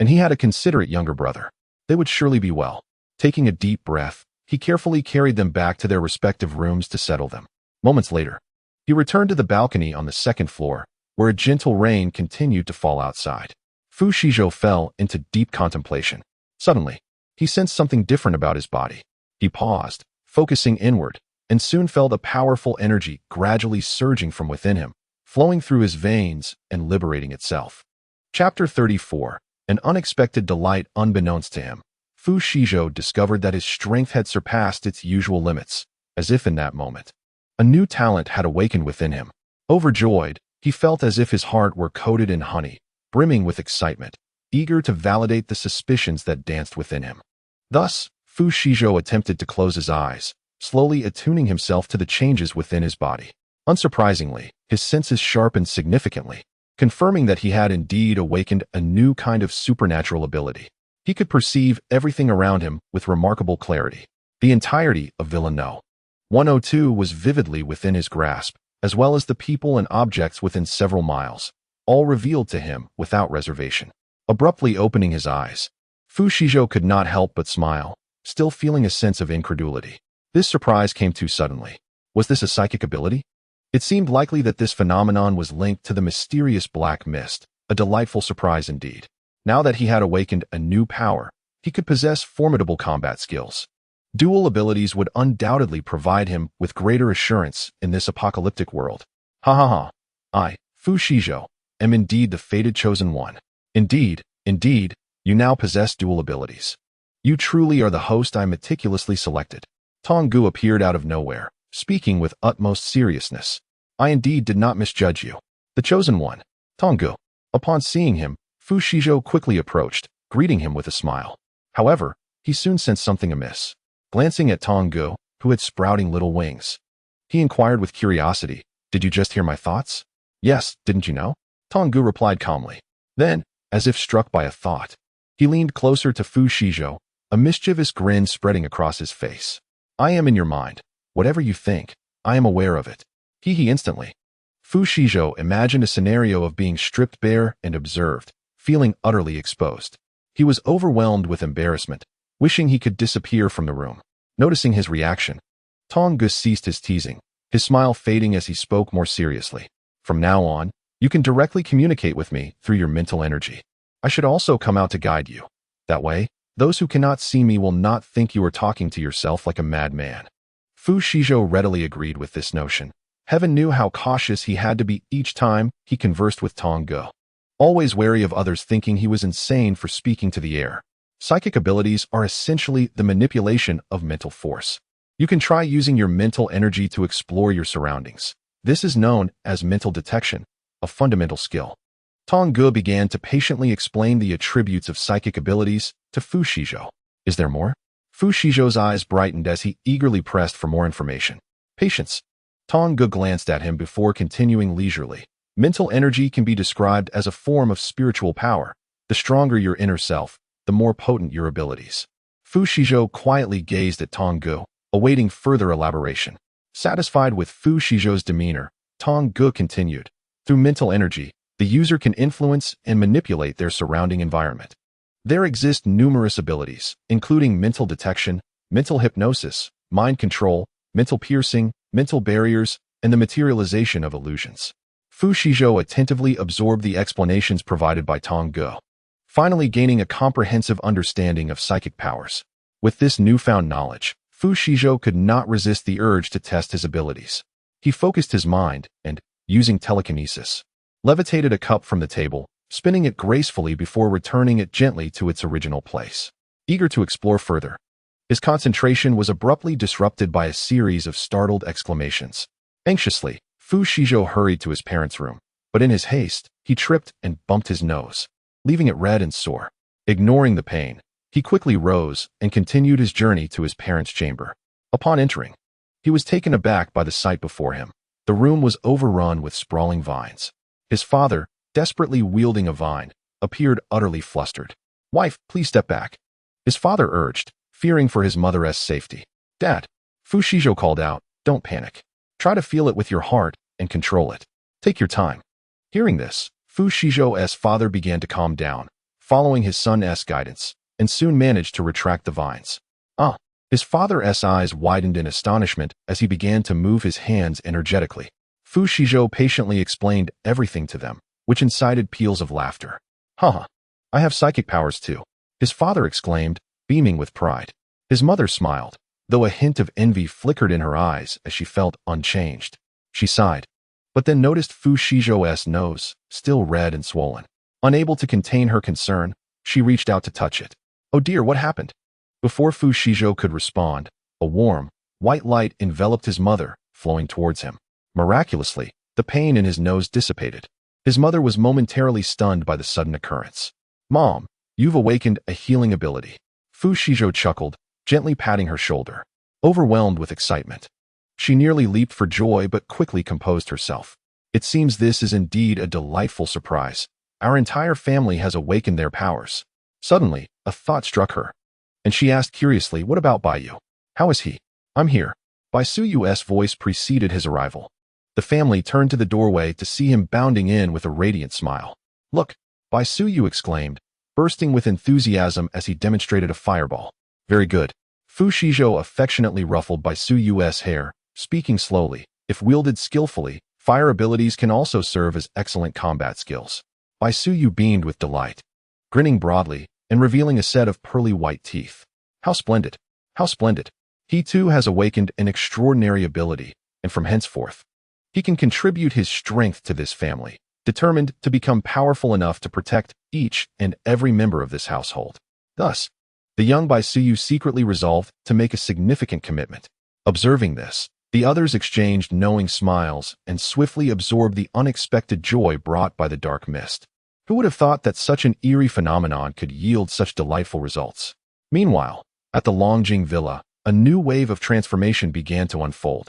And he had a considerate younger brother. They would surely be well. Taking a deep breath, he carefully carried them back to their respective rooms to settle them. Moments later, he returned to the balcony on the second floor, where a gentle rain continued to fall outside. Fu Shizhou fell into deep contemplation. Suddenly, he sensed something different about his body. He paused, focusing inward, and soon felt a powerful energy gradually surging from within him, flowing through his veins and liberating itself. Chapter 34. An unexpected delight unbeknownst to him. Fu Shizhou discovered that his strength had surpassed its usual limits, as if in that moment. A new talent had awakened within him. Overjoyed, he felt as if his heart were coated in honey, brimming with excitement, eager to validate the suspicions that danced within him. Thus, Fu Shizhou attempted to close his eyes, slowly attuning himself to the changes within his body. Unsurprisingly, his senses sharpened significantly, confirming that he had indeed awakened a new kind of supernatural ability. He could perceive everything around him with remarkable clarity. The entirety of Villeneuve 102 was vividly within his grasp, as well as the people and objects within several miles, all revealed to him without reservation. Abruptly opening his eyes, Fu Shizhou could not help but smile, still feeling a sense of incredulity. This surprise came too suddenly. Was this a psychic ability? It seemed likely that this phenomenon was linked to the mysterious black mist, a delightful surprise indeed. Now that he had awakened a new power, he could possess formidable combat skills. Dual abilities would undoubtedly provide him with greater assurance in this apocalyptic world. Ha ha ha. I, Fu Shizhou, am indeed the fated chosen one. Indeed, you now possess dual abilities. You truly are the host I meticulously selected. Tong Gu appeared out of nowhere, speaking with utmost seriousness. I indeed did not misjudge you. The chosen one, Tong Gu. Upon seeing him, Fu Shizhou quickly approached, greeting him with a smile. However, he soon sensed something amiss. Glancing at Tong Gu, who had sprouting little wings, he inquired with curiosity, "Did you just hear my thoughts?" "Yes, didn't you know?" Tong Gu replied calmly. Then, as if struck by a thought, he leaned closer to Fu Shizhou, a mischievous grin spreading across his face. "I am in your mind. Whatever you think, I am aware of it." He instantly. Fu Shizhou imagined a scenario of being stripped bare and observed, feeling utterly exposed. He was overwhelmed with embarrassment, wishing he could disappear from the room. Noticing his reaction, Tong Gu ceased his teasing, his smile fading as he spoke more seriously. "From now on, you can directly communicate with me through your mental energy. I should also come out to guide you. That way, those who cannot see me will not think you are talking to yourself like a madman." Fu Shizhou readily agreed with this notion. Heaven knew how cautious he had to be each time he conversed with Tong Gu, always wary of others thinking he was insane for speaking to the air. Psychic abilities are essentially the manipulation of mental force. You can try using your mental energy to explore your surroundings. This is known as mental detection, a fundamental skill. Tong Gu began to patiently explain the attributes of psychic abilities to Fu Shizhou. "Is there more?" Fu Shizhou's eyes brightened as he eagerly pressed for more information. "Patience." Tong Gu glanced at him before continuing leisurely. "Mental energy can be described as a form of spiritual power. The stronger your inner self, the more potent your abilities." Fu Shizhou quietly gazed at Tong Gu, awaiting further elaboration. Satisfied with Fu Shizhou's demeanor, Tong Gu continued. "Through mental energy, the user can influence and manipulate their surrounding environment. There exist numerous abilities, including mental detection, mental hypnosis, mind control, mental piercing, mental barriers, and the materialization of illusions. Fu Shizhou attentively absorbed the explanations provided by Tong Ge, finally gaining a comprehensive understanding of psychic powers. With this newfound knowledge, Fu Shizhou could not resist the urge to test his abilities. He focused his mind and, using telekinesis, levitated a cup from the table, spinning it gracefully before returning it gently to its original place. Eager to explore further, his concentration was abruptly disrupted by a series of startled exclamations. Anxiously, Fu Shizhou hurried to his parents' room, but in his haste, he tripped and bumped his nose, leaving it red and sore. Ignoring the pain, he quickly rose and continued his journey to his parents' chamber. Upon entering, he was taken aback by the sight before him. The room was overrun with sprawling vines. His father, desperately wielding a vine, appeared utterly flustered. "Wife, please step back," his father urged, fearing for his mother's safety. "Dad," Fu Shizhou called out, "don't panic. Try to feel it with your heart and control it. Take your time." Hearing this, Fu Shizhou's father began to calm down, following his son's guidance, and soon managed to retract the vines. His father's eyes widened in astonishment as he began to move his hands energetically. Fu Shizhou patiently explained everything to them, which incited peals of laughter. "Haha, I have psychic powers too," his father exclaimed, beaming with pride. His mother smiled, though a hint of envy flickered in her eyes as she felt unchanged. She sighed, but then noticed Fu Shizhou's nose, still red and swollen. Unable to contain her concern, she reached out to touch it. "Oh dear, what happened?" Before Fu Shizhou could respond, a warm, white light enveloped his mother, flowing towards him. Miraculously, the pain in his nose dissipated. His mother was momentarily stunned by the sudden occurrence. "Mom, you've awakened a healing ability." Fu Shizhou chuckled, gently patting her shoulder. Overwhelmed with excitement, she nearly leaped for joy but quickly composed herself. "It seems this is indeed a delightful surprise. Our entire family has awakened their powers." Suddenly, a thought struck her, and she asked curiously, "What about Baiyu? How is he?" "I'm here." Bai Suyu's voice preceded his arrival. The family turned to the doorway to see him bounding in with a radiant smile. "Look!" Bai Suyu exclaimed, bursting with enthusiasm as he demonstrated a fireball. "Very good." Fu Shizhou affectionately ruffled Bai Suyu's hair, speaking slowly. "If wielded skillfully, fire abilities can also serve as excellent combat skills." Bai Suyu beamed with delight, grinning broadly and revealing a set of pearly white teeth. "How splendid! How splendid! He too has awakened an extraordinary ability, and from henceforth, he can contribute his strength to this family, determined to become powerful enough to protect each and every member of this household." Thus, the young Bai Suyu secretly resolved to make a significant commitment. Observing this, the others exchanged knowing smiles and swiftly absorbed the unexpected joy brought by the dark mist. Who would have thought that such an eerie phenomenon could yield such delightful results? Meanwhile, at the Longjing Villa, a new wave of transformation began to unfold.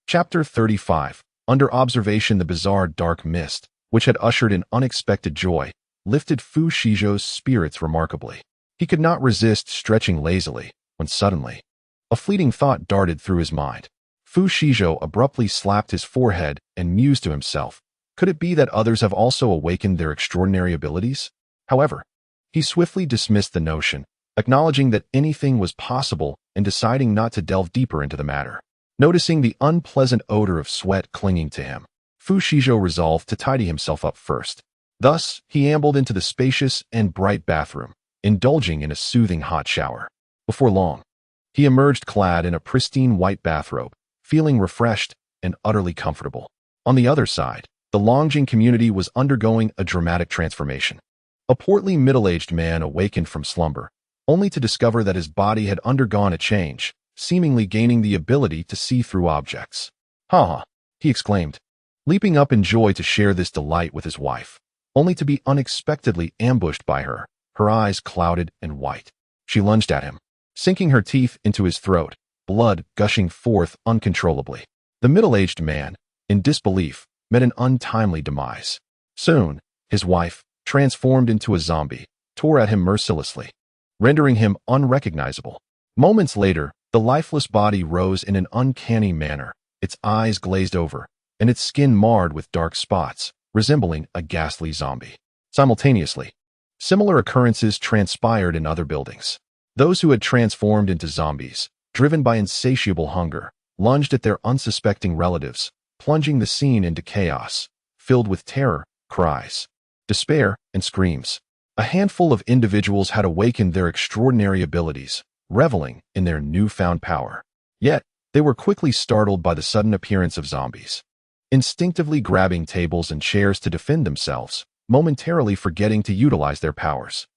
Chapter 35. Under observation, the bizarre dark mist, which had ushered in unexpected joy, lifted Fu Shizhou's spirits remarkably. He could not resist stretching lazily, when suddenly, a fleeting thought darted through his mind. Fu Shizhou abruptly slapped his forehead and mused to himself. Could it be that others have also awakened their extraordinary abilities? However, he swiftly dismissed the notion, acknowledging that anything was possible and deciding not to delve deeper into the matter. Noticing the unpleasant odor of sweat clinging to him, Fu Shizhou resolved to tidy himself up first. Thus, he ambled into the spacious and bright bathroom, indulging in a soothing hot shower. Before long, he emerged clad in a pristine white bathrobe, feeling refreshed and utterly comfortable. On the other side, the Longjing community was undergoing a dramatic transformation. A portly middle-aged man awakened from slumber, only to discover that his body had undergone a change, seemingly gaining the ability to see through objects. "Ha ha!" he exclaimed, leaping up in joy to share this delight with his wife, only to be unexpectedly ambushed by her, her eyes clouded and white. She lunged at him, sinking her teeth into his throat, blood gushing forth uncontrollably. The middle-aged man, in disbelief, met an untimely demise. Soon, his wife, transformed into a zombie, tore at him mercilessly, rendering him unrecognizable. Moments later, the lifeless body rose in an uncanny manner, its eyes glazed over, and its skin marred with dark spots, resembling a ghastly zombie. Simultaneously, similar occurrences transpired in other buildings. Those who had transformed into zombies, driven by insatiable hunger, lunged at their unsuspecting relatives, plunging the scene into chaos. filled with terror, cries, despair, and screams. A handful of individuals had awakened their extraordinary abilities, reveling in their newfound power. Yet, they were quickly startled by the sudden appearance of zombies. Instinctively grabbing tables and chairs to defend themselves, momentarily forgetting to utilize their powers.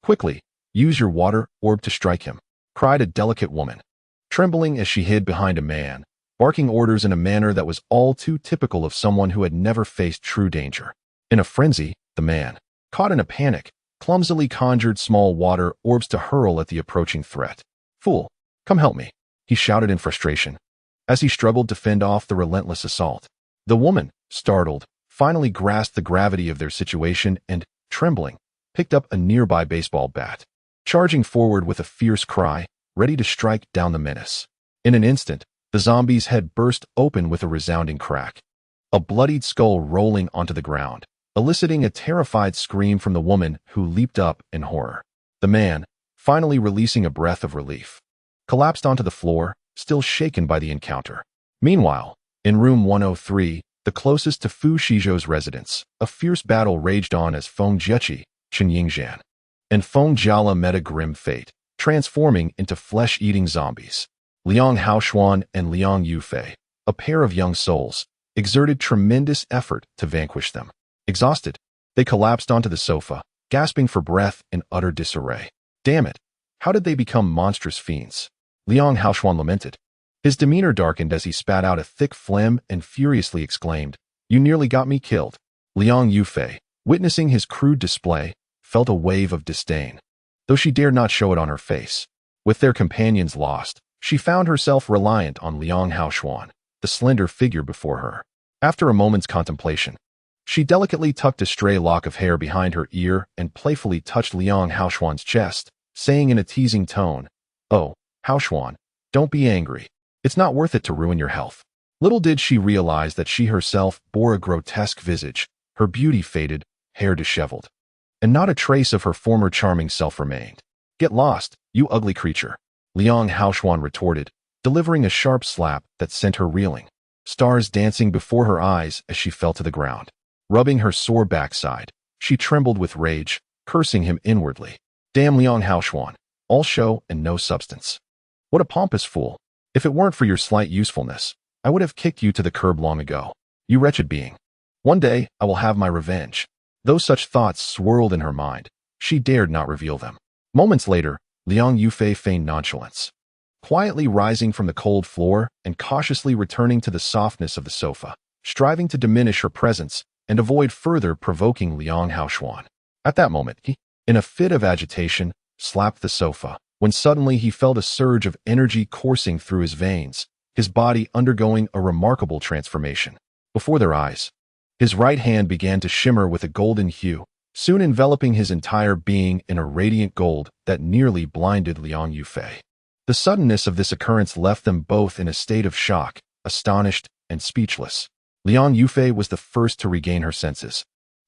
Quickly, use your water orb to strike him, cried a delicate woman, trembling as she hid behind a man, barking orders in a manner that was all too typical of someone who had never faced true danger. In a frenzy, the man, caught in a panic, clumsily conjured small water orbs to hurl at the approaching threat. "Fool, come help me," he shouted in frustration, as he struggled to fend off the relentless assault. The woman, startled, finally grasped the gravity of their situation and, trembling, picked up a nearby baseball bat, charging forward with a fierce cry, ready to strike down the menace. In an instant, the zombie's head burst open with a resounding crack, a bloodied skull rolling onto the ground, eliciting a terrified scream from the woman who leaped up in horror. The man, finally releasing a breath of relief, collapsed onto the floor, still shaken by the encounter. Meanwhile, in room 103, the closest to Fu Shizhou's residence, a fierce battle raged on as Feng Jieqi, Chen Yingzhan, and Feng Jiala met a grim fate, transforming into flesh-eating zombies. Liang Haoxuan and Liang Yufei, a pair of young souls, exerted tremendous effort to vanquish them. Exhausted, they collapsed onto the sofa, gasping for breath in utter disarray. "Damn it! How did they become monstrous fiends?" Liang Haoxuan lamented. His demeanor darkened as he spat out a thick phlegm and furiously exclaimed, "You nearly got me killed." Liang Yufei, witnessing his crude display, felt a wave of disdain, though she dared not show it on her face. With their companions lost, she found herself reliant on Liang Haoxuan, the slender figure before her. After a moment's contemplation, she delicately tucked a stray lock of hair behind her ear and playfully touched Liang Haoxuan's chest, saying in a teasing tone, "Oh, Haoxuan, don't be angry. It's not worth it to ruin your health." Little did she realize that she herself bore a grotesque visage, her beauty faded, hair disheveled, and not a trace of her former charming self remained. "Get lost, you ugly creature," Liang Haoxuan retorted, delivering a sharp slap that sent her reeling, stars dancing before her eyes as she fell to the ground. Rubbing her sore backside, she trembled with rage, cursing him inwardly. "Damn Liang Haoxuan, all show and no substance. What a pompous fool. If it weren't for your slight usefulness, I would have kicked you to the curb long ago. You wretched being. One day, I will have my revenge." Though such thoughts swirled in her mind, she dared not reveal them. Moments later, Liang Yufei feigned nonchalance, quietly rising from the cold floor and cautiously returning to the softness of the sofa, striving to diminish her presence and avoid further provoking Liang Haoxuan. At that moment, he, in a fit of agitation, slapped the sofa, when suddenly he felt a surge of energy coursing through his veins, his body undergoing a remarkable transformation. Before their eyes, his right hand began to shimmer with a golden hue, soon enveloping his entire being in a radiant gold that nearly blinded Liang Yufei. The suddenness of this occurrence left them both in a state of shock, astonished and speechless. Liang Yufei was the first to regain her senses,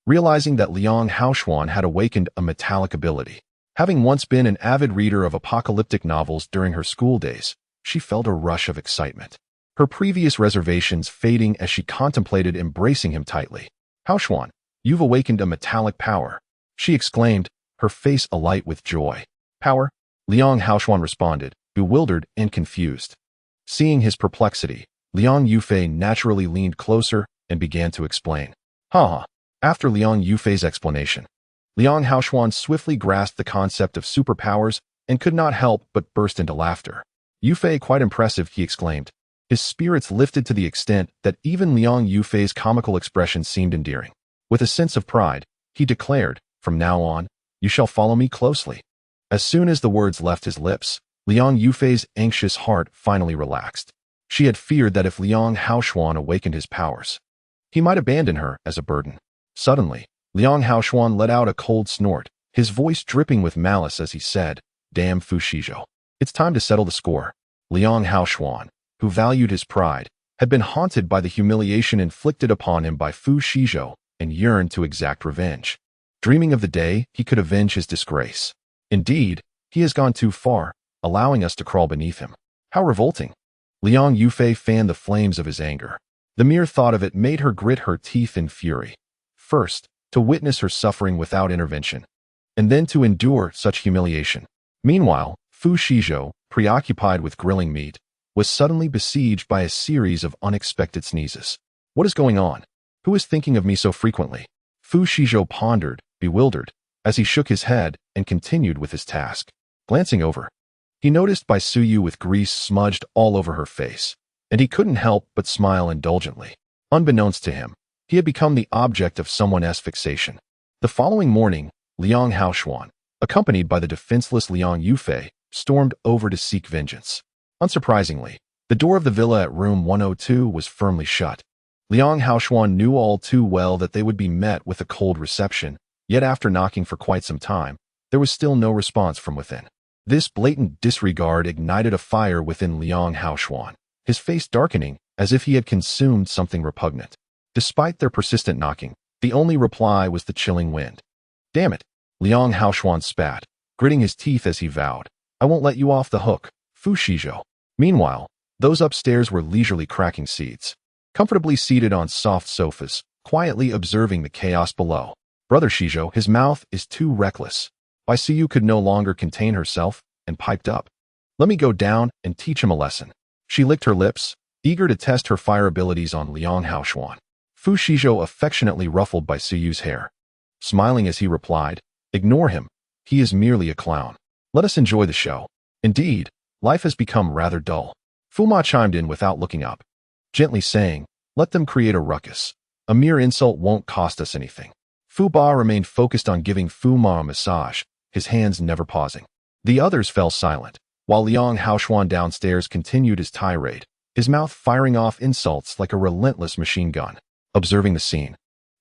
realizing that Liang Haoxuan had awakened a metallic ability. Having once been an avid reader of apocalyptic novels during her school days, she felt a rush of excitement, her previous reservations fading as she contemplated embracing him tightly. "Haoxuan, you've awakened a metallic power," she exclaimed, her face alight with joy. "Power?" Liang Haoxuan responded, bewildered and confused. Seeing his perplexity, Liang Yufei naturally leaned closer and began to explain. After Liang Yufei's explanation, Liang Haoxuan swiftly grasped the concept of superpowers and could not help but burst into laughter. "Yufei, quite impressive," he exclaimed. His spirits lifted to the extent that even Liang Yufei's comical expression seemed endearing. With a sense of pride, he declared, "From now on, you shall follow me closely." As soon as the words left his lips, Liang Yufei's anxious heart finally relaxed. She had feared that if Liang Haoxuan awakened his powers, he might abandon her as a burden. Suddenly, Liang Haoxuan let out a cold snort, his voice dripping with malice as he said, "Damn Fu Shizhou. It's time to settle the score." Liang Haoxuan, who valued his pride, had been haunted by the humiliation inflicted upon him by Fu Shizhou and yearned to exact revenge, dreaming of the day he could avenge his disgrace. Indeed, he has gone too far, allowing us to crawl beneath him. How revolting! Liang Yufei fanned the flames of his anger. The mere thought of it made her grit her teeth in fury. First, to witness her suffering without intervention, and then to endure such humiliation. Meanwhile, Fu Shizhou, preoccupied with grilling meat, was suddenly besieged by a series of unexpected sneezes. What is going on? Who is thinking of me so frequently? Fu Shizhou pondered, bewildered, as he shook his head and continued with his task. Glancing over, he noticed Bai Suyu with grease smudged all over her face, and he couldn't help but smile indulgently. Unbeknownst to him, he had become the object of someone else's fixation. The following morning, Liang Haoshuan, accompanied by the defenseless Liang Yufei, stormed over to seek vengeance. Unsurprisingly, the door of the villa at room 102 was firmly shut. Liang Haoshuan knew all too well that they would be met with a cold reception, yet after knocking for quite some time, there was still no response from within. This blatant disregard ignited a fire within Liang Haoshuan, his face darkening as if he had consumed something repugnant. Despite their persistent knocking, the only reply was the chilling wind. Damn it! Liang Haoshuan spat, gritting his teeth as he vowed, I won't let you off the hook, Fu Shizhou. Meanwhile, those upstairs were leisurely cracking seeds, comfortably seated on soft sofas, quietly observing the chaos below. Brother Shizhou, his mouth is too reckless. Bai Suyu could no longer contain herself and piped up. Let me go down and teach him a lesson. She licked her lips, eager to test her fire abilities on Liang Haoshuan. Fu Shizhou affectionately ruffled Bai Suyu's hair, smiling as he replied, Ignore him. He is merely a clown. Let us enjoy the show. Indeed, life has become rather dull. Fu Ma chimed in without looking up, gently saying, Let them create a ruckus. A mere insult won't cost us anything. Fu Ba remained focused on giving Fu Ma a massage, his hands never pausing. The others fell silent, while Liang Haoshuan downstairs continued his tirade, his mouth firing off insults like a relentless machine gun. Observing the scene,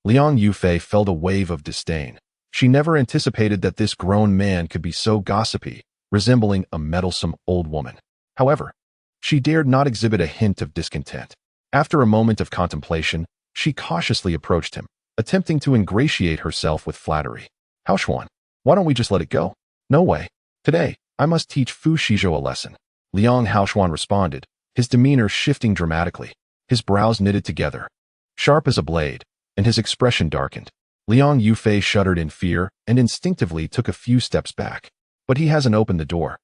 Liang Yufei felt a wave of disdain. She never anticipated that this grown man could be so gossipy, resembling a meddlesome old woman. However, she dared not exhibit a hint of discontent. After a moment of contemplation, she cautiously approached him, attempting to ingratiate herself with flattery. Haoshuan, why don't we just let it go? No way. Today, I must teach Fu Shizhou a lesson. Liang Haoshuan responded, his demeanor shifting dramatically, his brows knitted together, sharp as a blade, and his expression darkened. Liang Yufei shuddered in fear and instinctively took a few steps back. But he hasn't opened the door,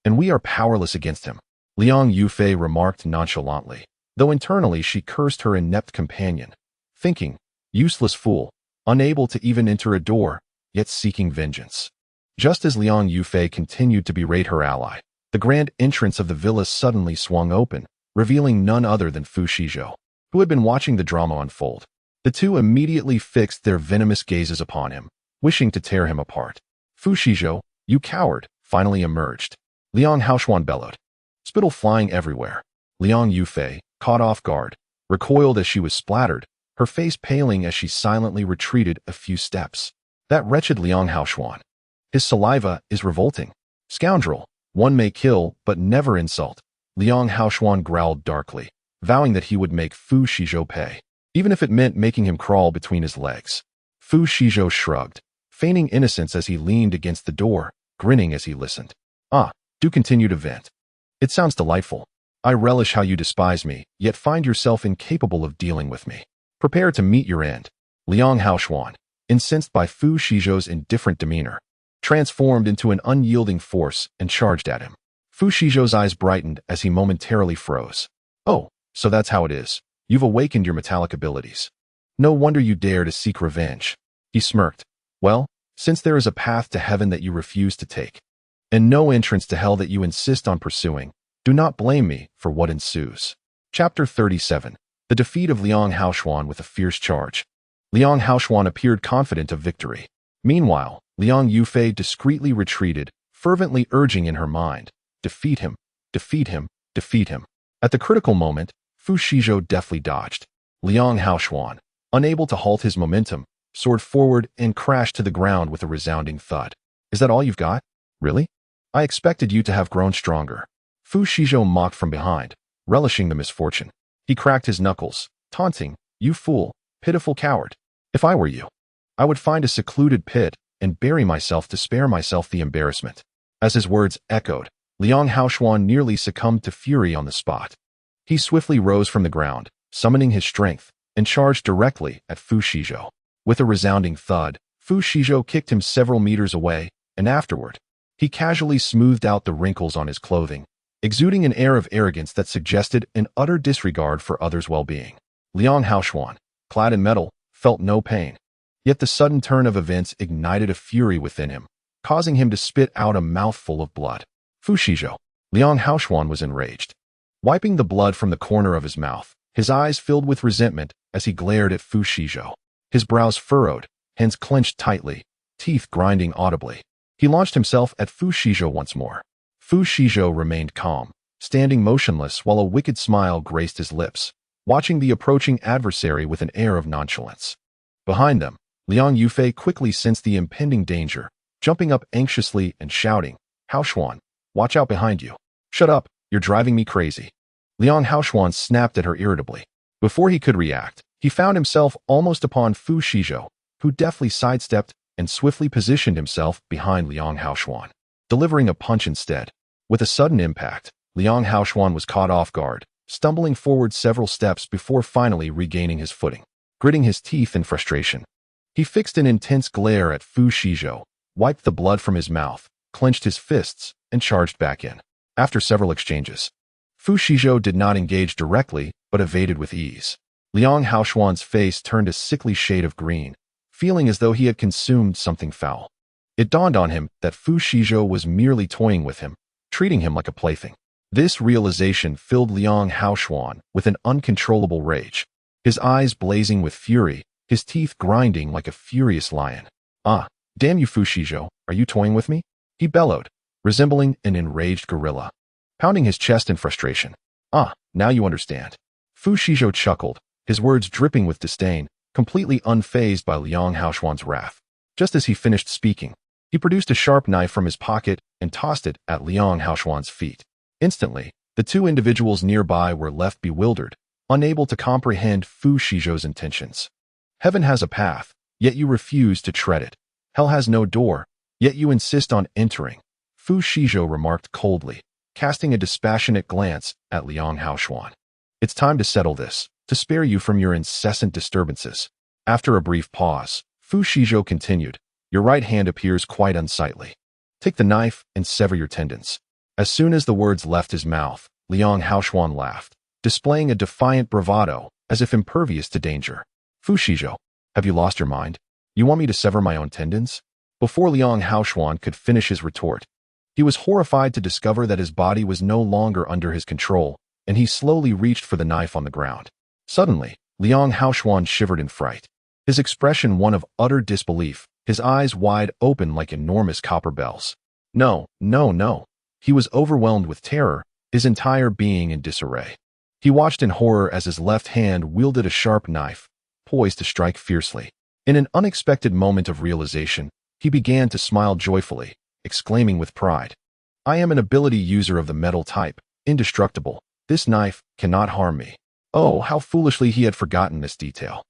and we are powerless against him, Liang Yufei remarked nonchalantly, though internally she cursed her inept companion, thinking, useless fool, unable to even enter a door, yet seeking vengeance. Just as Liang Yufei continued to berate her ally, the grand entrance of the villa suddenly swung open, revealing none other than Fu Shizhou, who had been watching the drama unfold. The two immediately fixed their venomous gazes upon him, wishing to tear him apart. Fu Shizhou, you coward, finally emerged. Liang Haoshuan bellowed, spittle flying everywhere. Liang Yufei, caught off guard, recoiled as she was splattered, her face paling as she silently retreated a few steps. That wretched Liang Haoshuan. His saliva is revolting. Scoundrel, one may kill but never insult. Liang Haoshuan growled darkly, vowing that he would make Fu Shizhou pay, even if it meant making him crawl between his legs. Fu Shizhou shrugged, feigning innocence as he leaned against the door, grinning as he listened. Ah, do continue to vent. It sounds delightful. I relish how you despise me, yet find yourself incapable of dealing with me. Prepare to meet your end. Liang Haoshuan, incensed by Fu Shizhou's indifferent demeanor, transformed into an unyielding force and charged at him. Fu Shizhou's eyes brightened as he momentarily froze. Oh, so that's how it is. You've awakened your metallic abilities. No wonder you dare to seek revenge. He smirked. Well, since there is a path to heaven that you refuse to take, and no entrance to hell that you insist on pursuing, do not blame me for what ensues. Chapter 37. The defeat of Liang Haoshuan with a fierce charge. Liang Haoshuan appeared confident of victory. Meanwhile, Liang Yufei discreetly retreated, fervently urging in her mind, defeat him, defeat him, defeat him. At the critical moment, Fu Shizhou deftly dodged. Liang Haoshuan, unable to halt his momentum, soared forward and crashed to the ground with a resounding thud. Is that all you've got? Really? I expected you to have grown stronger. Fu Shizhou mocked from behind, relishing the misfortune. He cracked his knuckles, taunting, you fool, pitiful coward. If I were you, I would find a secluded pit and bury myself to spare myself the embarrassment. As his words echoed, Liang Haoshuan nearly succumbed to fury on the spot. He swiftly rose from the ground, summoning his strength, and charged directly at Fu Shizhou. With a resounding thud, Fu Shizhou kicked him several meters away, and afterward, he casually smoothed out the wrinkles on his clothing, exuding an air of arrogance that suggested an utter disregard for others' well-being. Liang Haoshuan, clad in metal, felt no pain. Yet the sudden turn of events ignited a fury within him, causing him to spit out a mouthful of blood. Fu Shizhou. Liang Haoshuan was enraged. Wiping the blood from the corner of his mouth, his eyes filled with resentment as he glared at Fu Shizhou. His brows furrowed, hands clenched tightly, teeth grinding audibly. He launched himself at Fu Shizhou once more. Fu Shizhou remained calm, standing motionless while a wicked smile graced his lips, watching the approaching adversary with an air of nonchalance. Behind them, Liang Yufei quickly sensed the impending danger, jumping up anxiously and shouting, "Haoshuan, watch out behind you. Shut up, you're driving me crazy." Liang Haoshuan snapped at her irritably. Before he could react, he found himself almost upon Fu Shizhou, who deftly sidestepped and swiftly positioned himself behind Liang Haoshuan, delivering a punch instead. With a sudden impact, Liang Haoshuan was caught off guard, stumbling forward several steps before finally regaining his footing. Gritting his teeth in frustration, he fixed an intense glare at Fu Shizhou, wiped the blood from his mouth, clenched his fists, and charged back in. After several exchanges, Fu Shizhou did not engage directly, but evaded with ease. Liang Haoshuan's face turned a sickly shade of green, feeling as though he had consumed something foul. It dawned on him that Fu Shizhou was merely toying with him, treating him like a plaything. This realization filled Liang Haoshuan with an uncontrollable rage, his eyes blazing with fury, his teeth grinding like a furious lion. "Ah, damn you, Fu Shizhou, are you toying with me?" he bellowed, resembling an enraged gorilla, pounding his chest in frustration. "Ah, now you understand." Fu Shizhou chuckled, his words dripping with disdain, completely unfazed by Liang Haoshuan's wrath. Just as he finished speaking, he produced a sharp knife from his pocket and tossed it at Liang Haoshuan's feet. Instantly, the two individuals nearby were left bewildered, unable to comprehend Fu Shizhou's intentions. Heaven has a path, yet you refuse to tread it. Hell has no door, yet you insist on entering, Fu Shizhou remarked coldly, casting a dispassionate glance at Liang Haoshuan. "It's time to settle this, to spare you from your incessant disturbances." After a brief pause, Fu Shizhou continued, "Your right hand appears quite unsightly. Take the knife and sever your tendons." As soon as the words left his mouth, Liang Haoshuan laughed, displaying a defiant bravado as if impervious to danger. "Fu Shizhou, have you lost your mind? You want me to sever my own tendons?" Before Liang Haoshuan could finish his retort, he was horrified to discover that his body was no longer under his control, and he slowly reached for the knife on the ground. Suddenly, Liang Haoshuan shivered in fright, his expression one of utter disbelief, his eyes wide open like enormous copper bells. No, no, no. He was overwhelmed with terror, his entire being in disarray. He watched in horror as his left hand wielded a sharp knife, poised to strike fiercely. In an unexpected moment of realization, he began to smile joyfully, exclaiming with pride, "I am an ability user of the metal type, indestructible. This knife cannot harm me." Oh, how foolishly he had forgotten this detail.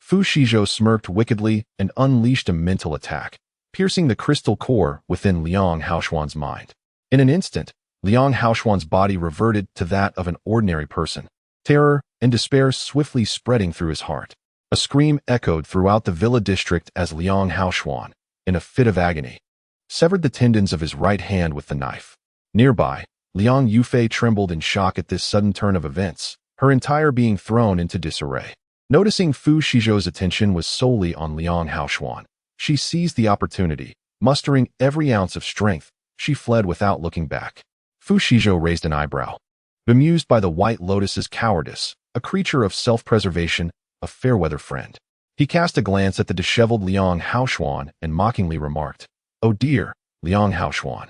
Fu Shizhou smirked wickedly and unleashed a mental attack, piercing the crystal core within Liang Haoshuan's mind. In an instant, Liang Haoshuan's body reverted to that of an ordinary person, terror and despair swiftly spreading through his heart. A scream echoed throughout the villa district as Liang Haoshuan, in a fit of agony, severed the tendons of his right hand with the knife. Nearby, Liang Yufei trembled in shock at this sudden turn of events, her entire being thrown into disarray. Noticing Fu Shizhou's attention was solely on Liang Haoshuan, she seized the opportunity, mustering every ounce of strength. She fled without looking back. Fu Shizhou raised an eyebrow, bemused by the White Lotus's cowardice, a creature of self-preservation, a fair-weather friend. He cast a glance at the disheveled Liang Haoshuan and mockingly remarked, "Oh dear, Liang Haoshuan,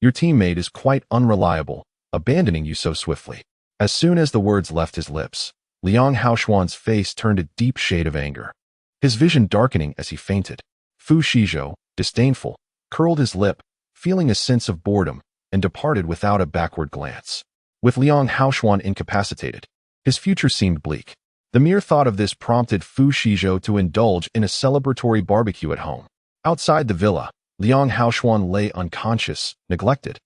your teammate is quite unreliable, abandoning you so swiftly." As soon as the words left his lips, Liang Haoshuan's face turned a deep shade of anger, his vision darkening as he fainted. Fu Shizhou, disdainful, curled his lip, feeling a sense of boredom, and departed without a backward glance. With Liang Haoshuan incapacitated, his future seemed bleak. The mere thought of this prompted Fu Shizhou to indulge in a celebratory barbecue at home. Outside the villa, Liang Haoshuan lay unconscious, neglected,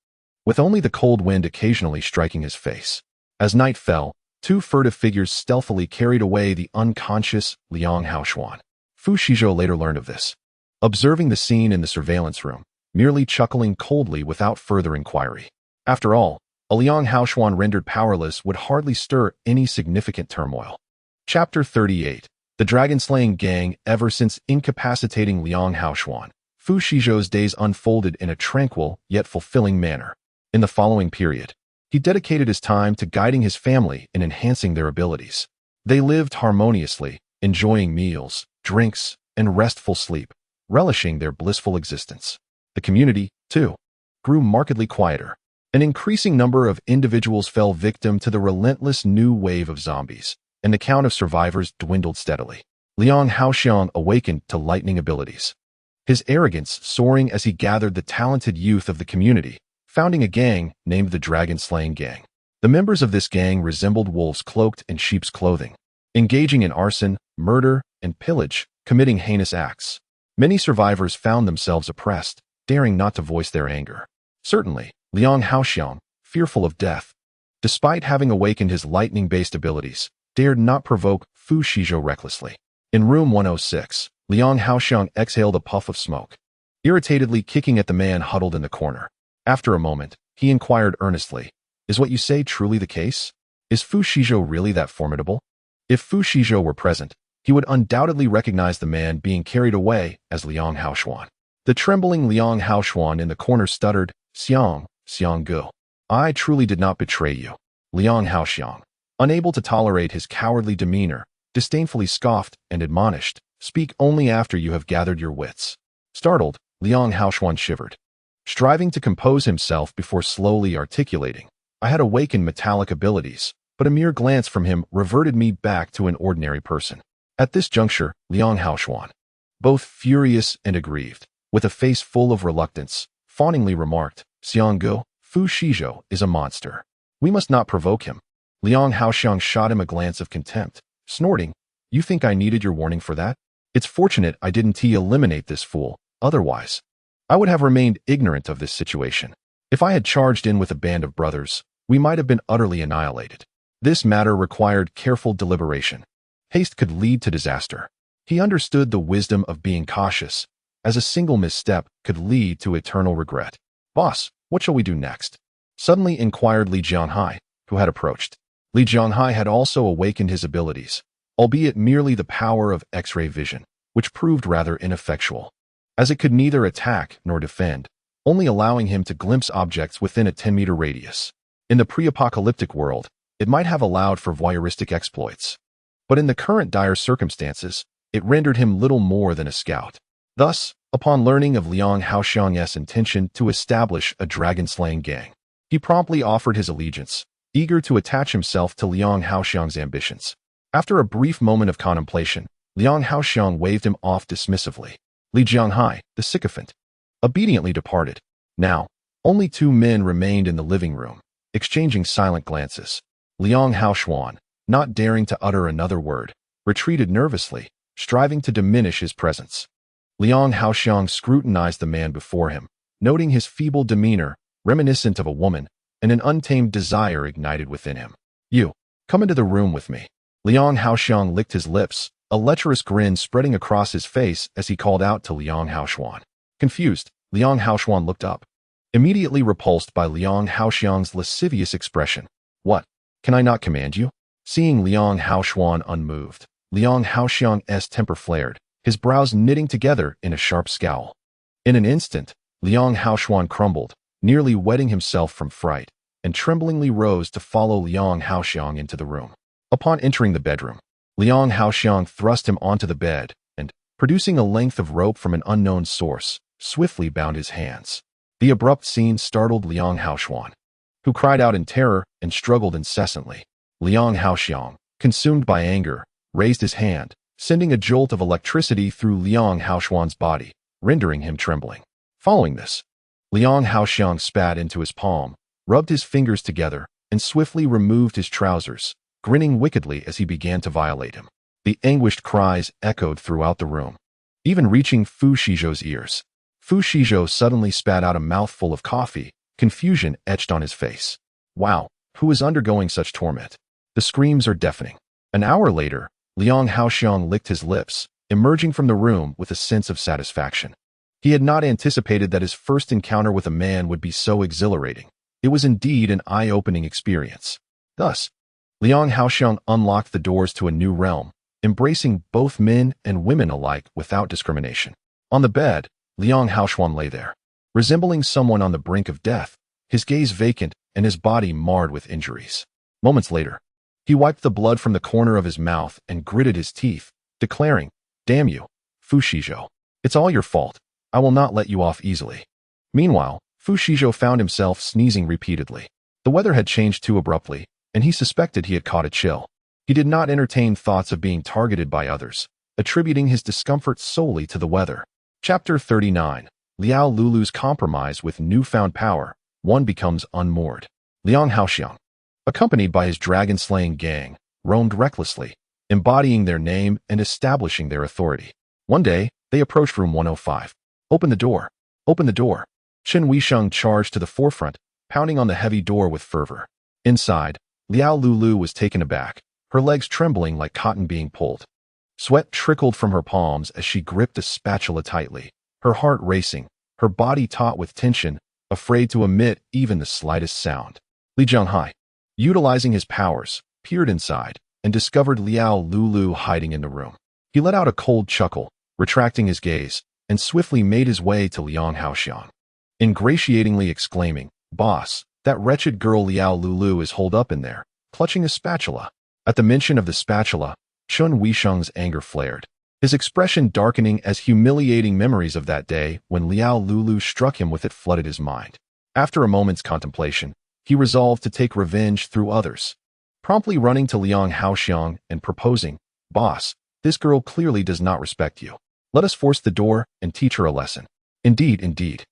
with only the cold wind occasionally striking his face. As night fell, Two furtive figures stealthily carried away the unconscious Liang Haoshuan. Fu Shizhou later learned of this, observing the scene in the surveillance room, merely chuckling coldly without further inquiry. After all, a Liang Haoshuan rendered powerless would hardly stir any significant turmoil. Chapter 38. The Dragon-Slaying Gang. Ever since incapacitating Liang Haoshuan, Fu Shizhou's days unfolded in a tranquil yet fulfilling manner. In the following period, he dedicated his time to guiding his family and enhancing their abilities. They lived harmoniously, enjoying meals, drinks, and restful sleep, relishing their blissful existence. The community, too, grew markedly quieter. An increasing number of individuals fell victim to the relentless new wave of zombies, and the count of survivors dwindled steadily. Liang Haoxiang awakened to lightning abilities, his arrogance soaring as he gathered the talented youth of the community, founding a gang named the Dragon-Slaying Gang. The members of this gang resembled wolves cloaked in sheep's clothing, engaging in arson, murder, and pillage, committing heinous acts. Many survivors found themselves oppressed, daring not to voice their anger. Certainly, Liang Haoxiang, fearful of death, despite having awakened his lightning-based abilities, dared not provoke Fu Shizhou recklessly. In room 106, Liang Haoxiang exhaled a puff of smoke, irritatedly kicking at the man huddled in the corner. After a moment, he inquired earnestly, "Is what you say truly the case? Is Fu Shizhou really that formidable?" If Fu Shizhou were present, he would undoubtedly recognize the man being carried away as Liang Haoxuan. The trembling Liang Haoxuan in the corner stuttered, "Xiang, Xiang Gu. I truly did not betray you." Liang Haoxiang, unable to tolerate his cowardly demeanor, disdainfully scoffed and admonished, "Speak only after you have gathered your wits." Startled, Liang Haoxuan shivered, striving to compose himself before slowly articulating, "I had awakened metallic abilities, but a mere glance from him reverted me back to an ordinary person." At this juncture, Liang Haoxuan, both furious and aggrieved, with a face full of reluctance, fawningly remarked, "Xiang Gu, Fu Shizhou is a monster. We must not provoke him." Liang Haoxiang shot him a glance of contempt, snorting, "You think I needed your warning for that? It's fortunate I didn't eliminate this fool, otherwise I would have remained ignorant of this situation. If I had charged in with a band of brothers, we might have been utterly annihilated. This matter required careful deliberation. Haste could lead to disaster. He understood the wisdom of being cautious, as a single misstep could lead to eternal regret. "Boss, what shall we do next?" suddenly inquired Li Jianhai, who had approached. Li Jianhai had also awakened his abilities, albeit merely the power of X-ray vision, which proved rather ineffectual, as it could neither attack nor defend, only allowing him to glimpse objects within a 10-meter radius. In the pre-apocalyptic world, it might have allowed for voyeuristic exploits, but in the current dire circumstances, it rendered him little more than a scout. Thus, upon learning of Liang Haoxiang's intention to establish a dragon-slaying gang, he promptly offered his allegiance, eager to attach himself to Liang Haoxiang's ambitions. After a brief moment of contemplation, Liang Haoxiang waved him off dismissively. Li Jianhai, the sycophant, obediently departed. Now, only two men remained in the living room, exchanging silent glances. Liang Haoxuan, not daring to utter another word, retreated nervously, striving to diminish his presence. Liang Haoxiang scrutinized the man before him, noting his feeble demeanor, reminiscent of a woman, and an untamed desire ignited within him. "You, come into the room with me." Liang Haoxiang licked his lips, a lecherous grin spreading across his face as he called out to Liang Haoxuan. Confused, Liang Haoxuan looked up, immediately repulsed by Liang Haoxiang's lascivious expression. "What? Can I not command you?" Seeing Liang Haoxuan unmoved, Liang Haoxiang's temper flared, his brows knitting together in a sharp scowl. In an instant, Liang Haoxuan crumbled, nearly wetting himself from fright, and tremblingly rose to follow Liang Haoxiang into the room. Upon entering the bedroom, Liang Haoxiang thrust him onto the bed and, producing a length of rope from an unknown source, swiftly bound his hands. The abrupt scene startled Liang Haoxuan, who cried out in terror and struggled incessantly. Liang Haoxiang, consumed by anger, raised his hand, sending a jolt of electricity through Liang Haoxuan's body, rendering him trembling. Following this, Liang Haoxiang spat into his palm, rubbed his fingers together, and swiftly removed his trousers, grinning wickedly as he began to violate him. The anguished cries echoed throughout the room, even reaching Fu Shizhou's ears. Fu Shizhou suddenly spat out a mouthful of coffee, confusion etched on his face. "Wow, who is undergoing such torment?" The screams are deafening. An hour later, Liang Haoxiang licked his lips, emerging from the room with a sense of satisfaction. He had not anticipated that his first encounter with a man would be so exhilarating. It was indeed an eye-opening experience. Thus, Liang Haoxiang unlocked the doors to a new realm, embracing both men and women alike without discrimination. On the bed, Liang Haoxiang lay there, resembling someone on the brink of death, his gaze vacant and his body marred with injuries. Moments later, he wiped the blood from the corner of his mouth and gritted his teeth, declaring, "Damn you, Fu Shizhou. It's all your fault. I will not let you off easily." Meanwhile, Fu Shizhou found himself sneezing repeatedly. The weather had changed too abruptly, and he suspected he had caught a chill. He did not entertain thoughts of being targeted by others, attributing his discomfort solely to the weather. Chapter 39. Liao Lulu's compromise with newfound power. One becomes unmoored. Liang Haoxiang, accompanied by his dragon-slaying gang, roamed recklessly, embodying their name and establishing their authority. One day, they approached room 105. "Open the door! Open the door!" Chen Weisheng charged to the forefront, pounding on the heavy door with fervor. Inside, Liao Lulu was taken aback, her legs trembling like cotton being pulled. Sweat trickled from her palms as she gripped a spatula tightly, her heart racing, her body taut with tension, afraid to emit even the slightest sound. Li Jianghai, utilizing his powers, peered inside and discovered Liao Lulu hiding in the room. He let out a cold chuckle, retracting his gaze, and swiftly made his way to Liang Haoxiang, ingratiatingly exclaiming, "Boss, that wretched girl Liao Lulu is holed up in there, clutching a spatula." At the mention of the spatula, Chen Weisheng's anger flared, his expression darkening as humiliating memories of that day when Liao Lulu struck him with it flooded his mind. After a moment's contemplation, he resolved to take revenge through others. Promptly running to Liang Haoxiang and proposing, "Boss, this girl clearly does not respect you. Let us force the door and teach her a lesson." Indeed, indeed.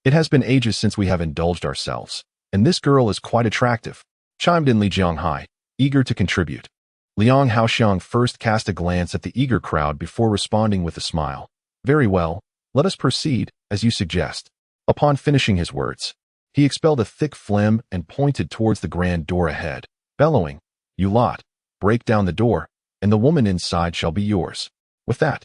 It has been ages since we have indulged ourselves, and this girl is quite attractive," chimed in Li Jianghai, eager to contribute. Liang Haoxiang first cast a glance at the eager crowd before responding with a smile. "Very well, let us proceed, as you suggest." Upon finishing his words, he expelled a thick phlegm and pointed towards the grand door ahead, bellowing, "You lot, break down the door, and the woman inside shall be yours." With that,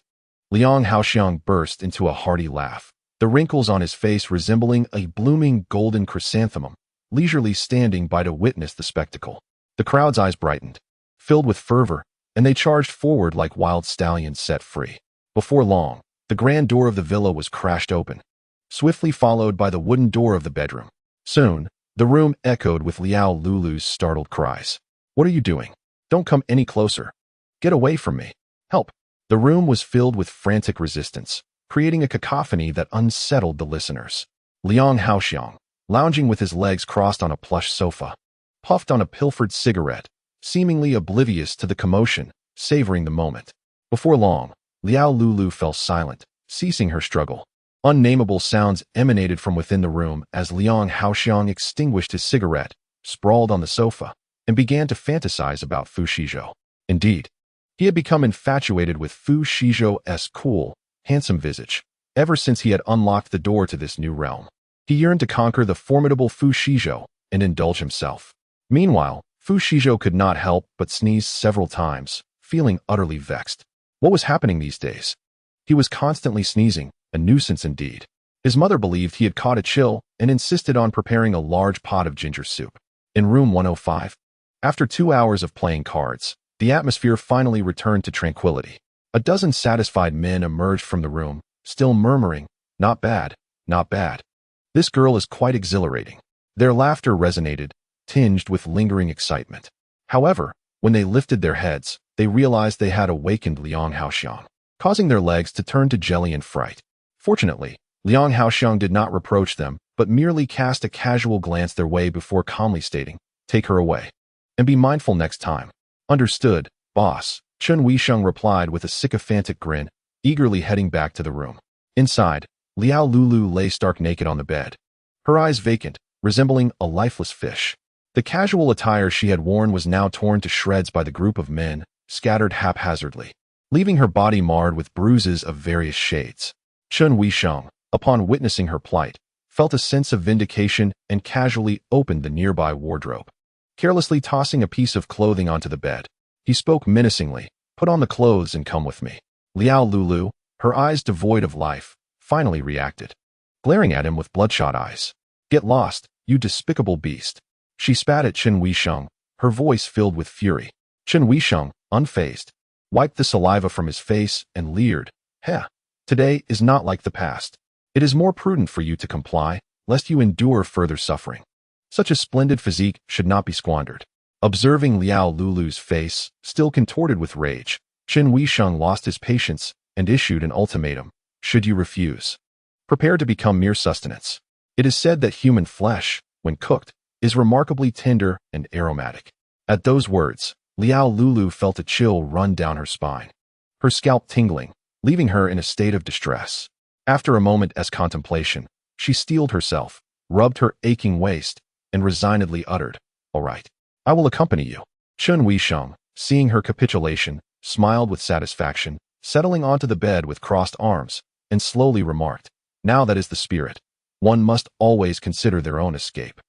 Liang Haoxiang burst into a hearty laugh, the wrinkles on his face resembling a blooming golden chrysanthemum, leisurely standing by to witness the spectacle. The crowd's eyes brightened, filled with fervor, and they charged forward like wild stallions set free. Before long, the grand door of the villa was crashed open, swiftly followed by the wooden door of the bedroom. Soon, the room echoed with Liao Lulu's startled cries. "What are you doing? Don't come any closer. Get away from me. Help." The room was filled with frantic resistance, creating a cacophony that unsettled the listeners. Liang Haoxiang, lounging with his legs crossed on a plush sofa, puffed on a pilfered cigarette, seemingly oblivious to the commotion, savoring the moment. Before long, Liao Lulu fell silent, ceasing her struggle. Unnameable sounds emanated from within the room as Liang Haoxiang extinguished his cigarette, sprawled on the sofa, and began to fantasize about Fu Shizhou. Indeed, he had become infatuated with Fu Shizhou's cool, handsome visage, ever since he had unlocked the door to this new realm. He yearned to conquer the formidable Fu Shizhou and indulge himself. Meanwhile, Fu Shizhou could not help but sneeze several times, feeling utterly vexed. What was happening these days? He was constantly sneezing, a nuisance indeed. His mother believed he had caught a chill and insisted on preparing a large pot of ginger soup. In room 105, after 2 hours of playing cards, the atmosphere finally returned to tranquility. A dozen satisfied men emerged from the room, still murmuring, "Not bad, not bad. This girl is quite exhilarating." Their laughter resonated, tinged with lingering excitement. However, when they lifted their heads, they realized they had awakened Liang Haoxiang, causing their legs to turn to jelly in fright. Fortunately, Liang Haoxiang did not reproach them, but merely cast a casual glance their way before calmly stating, "Take her away. And be mindful next time." "Understood, boss," Chen Weisheng replied with a sycophantic grin, eagerly heading back to the room. Inside, Liao Lulu lay stark naked on the bed, her eyes vacant, resembling a lifeless fish. The casual attire she had worn was now torn to shreds by the group of men, scattered haphazardly, leaving her body marred with bruises of various shades. Chen Weisheng, upon witnessing her plight, felt a sense of vindication and casually opened the nearby wardrobe. carelessly tossing a piece of clothing onto the bed. He spoke menacingly, "Put on the clothes and come with me." Liao Lulu, her eyes devoid of life, finally reacted, glaring at him with bloodshot eyes. "Get lost, you despicable beast." She spat at Chen Weisheng, her voice filled with fury. Chen Weisheng, unfazed, wiped the saliva from his face and leered, "Heh, today is not like the past. It is more prudent for you to comply, lest you endure further suffering. Such a splendid physique should not be squandered." Observing Liao Lulu's face, still contorted with rage, Chen Weisheng lost his patience and issued an ultimatum. "Should you refuse, prepare to become mere sustenance." It is said that human flesh, when cooked, is remarkably tender and aromatic. At those words, Liao Lulu felt a chill run down her spine, her scalp tingling, leaving her in a state of distress. After a moment's contemplation, she steeled herself, rubbed her aching waist, and resignedly uttered, "All right, I will accompany you." Chen Weisheng, seeing her capitulation, smiled with satisfaction, settling onto the bed with crossed arms, and slowly remarked, "Now that is the spirit. One must always consider their own escape."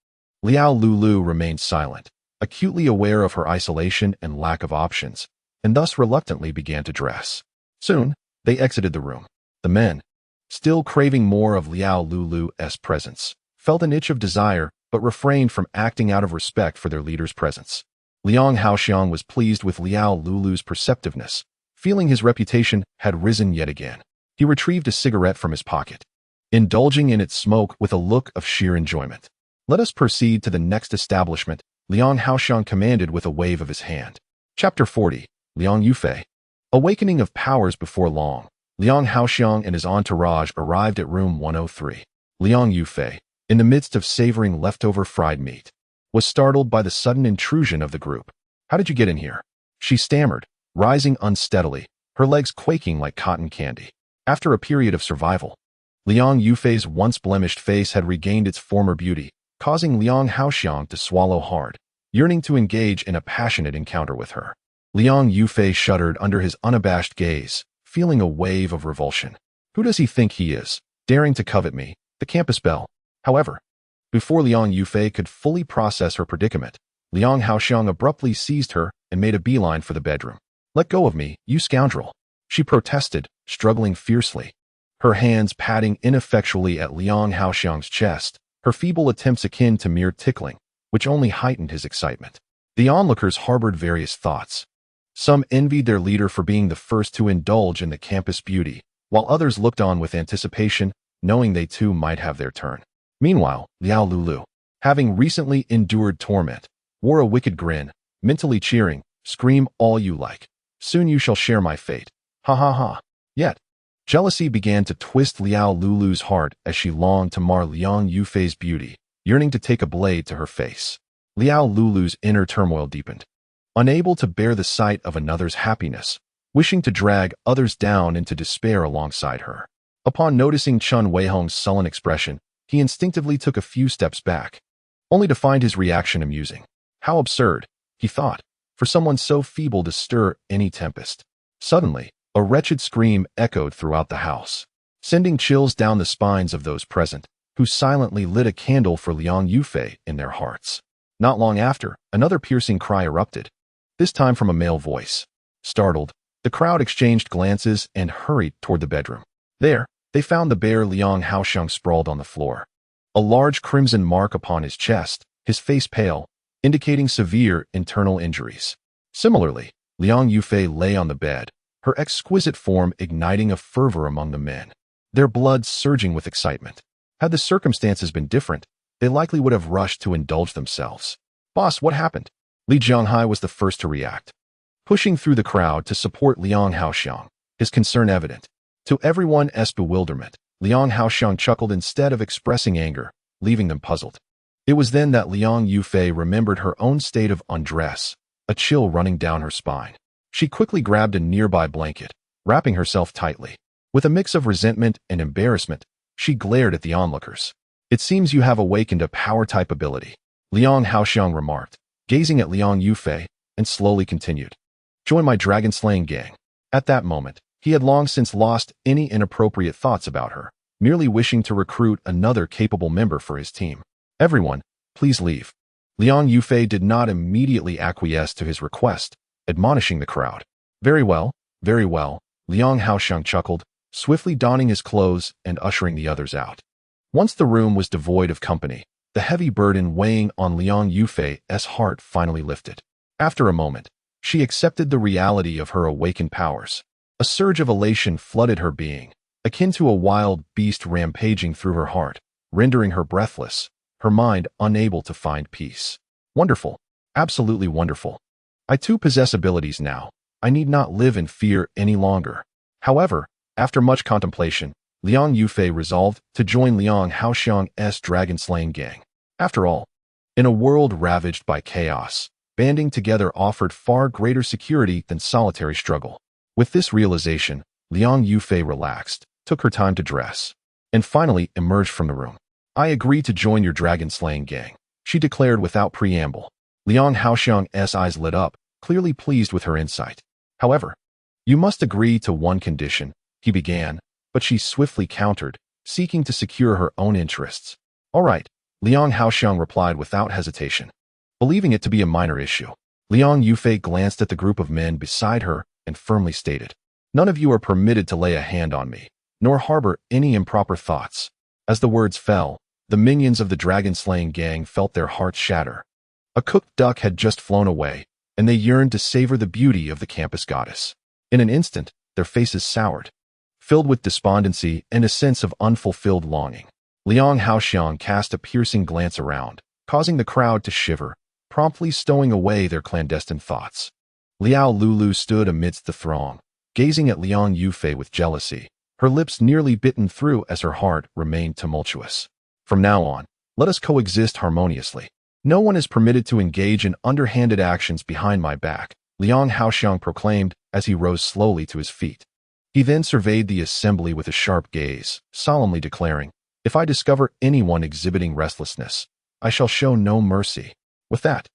Liao Lulu remained silent, acutely aware of her isolation and lack of options, and thus reluctantly began to dress. Soon, they exited the room. The men, still craving more of Liao Lulu's presence, felt an itch of desire but refrained from acting out of respect for their leader's presence. Liang Haoxiang was pleased with Liao Lulu's perceptiveness, feeling his reputation had risen yet again. He retrieved a cigarette from his pocket, indulging in its smoke with a look of sheer enjoyment. "Let us proceed to the next establishment," Liang Haoxiang commanded with a wave of his hand. Chapter 40. Liang Yufei. Awakening of powers before long, Liang Haoxiang and his entourage arrived at room 103. Liang Yufei, in the midst of savoring leftover fried meat, was startled by the sudden intrusion of the group. "How did you get in here?" she stammered, rising unsteadily, her legs quaking like cotton candy. After a period of survival, Liang Yufei's once blemished face had regained its former beauty, causing Liang Haoxiang to swallow hard, yearning to engage in a passionate encounter with her. Liang Yufei shuddered under his unabashed gaze, feeling a wave of revulsion. Who does he think he is, daring to covet me, the campus belle? However, before Liang Yufei could fully process her predicament, Liang Haoxiang abruptly seized her and made a beeline for the bedroom. "Let go of me, you scoundrel," she protested, struggling fiercely, her hands patting ineffectually at Liang Haoxiang's chest, her feeble attempts akin to mere tickling, which only heightened his excitement. The onlookers harbored various thoughts. Some envied their leader for being the first to indulge in the campus beauty, while others looked on with anticipation, knowing they too might have their turn. Meanwhile, Liao Lulu, having recently endured torment, wore a wicked grin, mentally cheering, "Scream all you like. Soon you shall share my fate. Ha ha ha." Yet, jealousy began to twist Liao Lulu's heart as she longed to mar Liang Yufei's beauty, yearning to take a blade to her face. Liao Lulu's inner turmoil deepened. Unable to bear the sight of another's happiness, wishing to drag others down into despair alongside her. Upon noticing Chen Weihong's sullen expression, he instinctively took a few steps back, only to find his reaction amusing. How absurd, he thought, for someone so feeble to stir any tempest. Suddenly, a wretched scream echoed throughout the house, sending chills down the spines of those present, who silently lit a candle for Liang Yufei in their hearts. Not long after, another piercing cry erupted, this time from a male voice. Startled, the crowd exchanged glances and hurried toward the bedroom. There, they found the bare Liang Haoxiang sprawled on the floor, a large crimson mark upon his chest, his face pale, indicating severe internal injuries. Similarly, Liang Yufei lay on the bed, her exquisite form igniting a fervor among the men, their blood surging with excitement. Had the circumstances been different, they likely would have rushed to indulge themselves. "Boss, what happened?" Li Jianghai was the first to react, pushing through the crowd to support Liang Haoxiang, his concern evident. To everyone's bewilderment, Liang Haoxiang chuckled instead of expressing anger, leaving them puzzled. It was then that Liang Yufei remembered her own state of undress, a chill running down her spine. She quickly grabbed a nearby blanket, wrapping herself tightly. With a mix of resentment and embarrassment, she glared at the onlookers. "It seems you have awakened a power-type ability," Liang Haoxiang remarked, gazing at Liang Yufei, and slowly continued. "Join my dragon-slaying gang." At that moment, he had long since lost any inappropriate thoughts about her, merely wishing to recruit another capable member for his team. "Everyone, please leave." Liang Yufei did not immediately acquiesce to his request, admonishing the crowd. Very well, Liang Haoxiang chuckled, swiftly donning his clothes and ushering the others out. Once the room was devoid of company, the heavy burden weighing on Liang Yufei's heart finally lifted. After a moment, she accepted the reality of her awakened powers. A surge of elation flooded her being, akin to a wild beast rampaging through her heart, rendering her breathless, her mind unable to find peace. Wonderful, absolutely wonderful. I too possess abilities now. I need not live in fear any longer. However, after much contemplation, Liang Yufei resolved to join Liang Haoxiang's dragon-slaying gang. After all, in a world ravaged by chaos, banding together offered far greater security than solitary struggle. With this realization, Liang Yufei relaxed, took her time to dress, and finally emerged from the room. I agree to join your dragon-slaying gang, she declared without preamble. Liang Haoxiang's eyes lit up, clearly pleased with her insight. However, you must agree to one condition, he began, but she swiftly countered, seeking to secure her own interests. All right, Liang Haoxiang replied without hesitation. Believing it to be a minor issue, Liang Yufei glanced at the group of men beside her and firmly stated, none of you are permitted to lay a hand on me, nor harbor any improper thoughts. As the words fell, the minions of the dragon-slaying gang felt their hearts shatter. A cooked duck had just flown away, and they yearned to savor the beauty of the campus goddess. In an instant, their faces soured, filled with despondency and a sense of unfulfilled longing. Liang Haoxiang cast a piercing glance around, causing the crowd to shiver, promptly stowing away their clandestine thoughts. Liao Lulu stood amidst the throng, gazing at Liang Yufei with jealousy, her lips nearly bitten through as her heart remained tumultuous. From now on, let us coexist harmoniously. No one is permitted to engage in underhanded actions behind my back, Liang Haoxiang proclaimed as he rose slowly to his feet. He then surveyed the assembly with a sharp gaze, solemnly declaring, if I discover anyone exhibiting restlessness, I shall show no mercy. With that,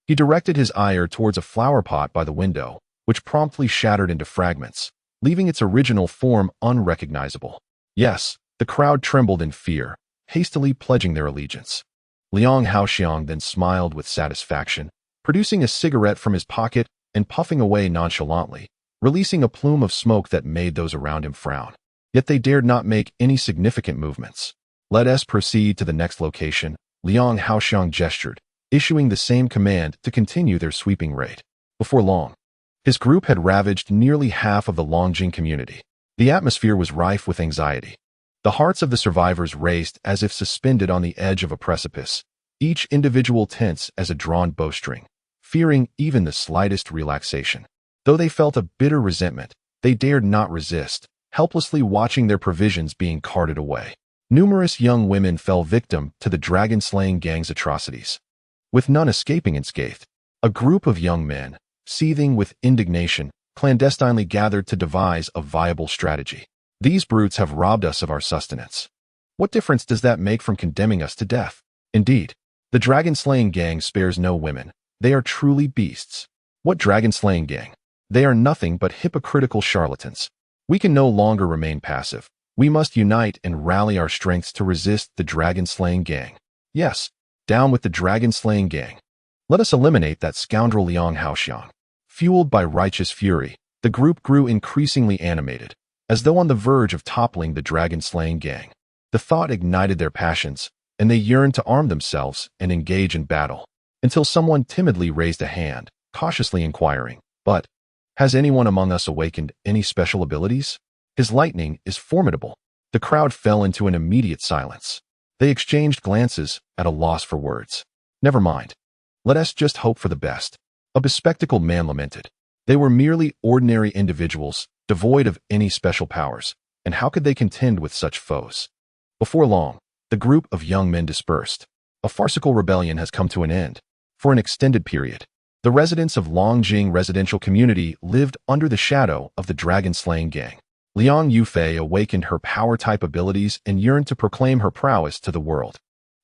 he directed his ire towards a flower pot by the window, which promptly shattered into fragments, leaving its original form unrecognizable. Yes, the crowd trembled in fear, hastily pledging their allegiance. Liang Haoxiang then smiled with satisfaction, producing a cigarette from his pocket and puffing away nonchalantly, releasing a plume of smoke that made those around him frown. Yet they dared not make any significant movements. Let us proceed to the next location, Liang Haoxiang gestured, issuing the same command to continue their sweeping raid. Before long, his group had ravaged nearly half of the Longjing community. The atmosphere was rife with anxiety. The hearts of the survivors raced as if suspended on the edge of a precipice, each individual tense as a drawn bowstring, fearing even the slightest relaxation. Though they felt a bitter resentment, they dared not resist, helplessly watching their provisions being carted away. Numerous young women fell victim to the dragon-slaying gang's atrocities, with none escaping unscathed. A group of young men, seething with indignation, clandestinely gathered to devise a viable strategy. These brutes have robbed us of our sustenance. What difference does that make from condemning us to death? Indeed, the dragon-slaying gang spares no women. They are truly beasts. What dragon-slaying gang? They are nothing but hypocritical charlatans. We can no longer remain passive. We must unite and rally our strengths to resist the dragon-slaying gang. Yes, down with the dragon-slaying gang. Let us eliminate that scoundrel Liang Haoxiang. Fueled by righteous fury, the group grew increasingly animated, as though on the verge of toppling the dragon-slaying gang. The thought ignited their passions, and they yearned to arm themselves and engage in battle, until someone timidly raised a hand, cautiously inquiring, but, has anyone among us awakened any special abilities? His lightning is formidable. The crowd fell into an immediate silence. They exchanged glances, at a loss for words. Never mind. Let us just hope for the best. A bespectacled man lamented. They were merely ordinary individuals, devoid of any special powers, and how could they contend with such foes? Before long, the group of young men dispersed. A farcical rebellion has come to an end. For an extended period, the residents of Longjing residential community lived under the shadow of the dragon-slaying gang. Liang Yufei awakened her power-type abilities and yearned to proclaim her prowess to the world.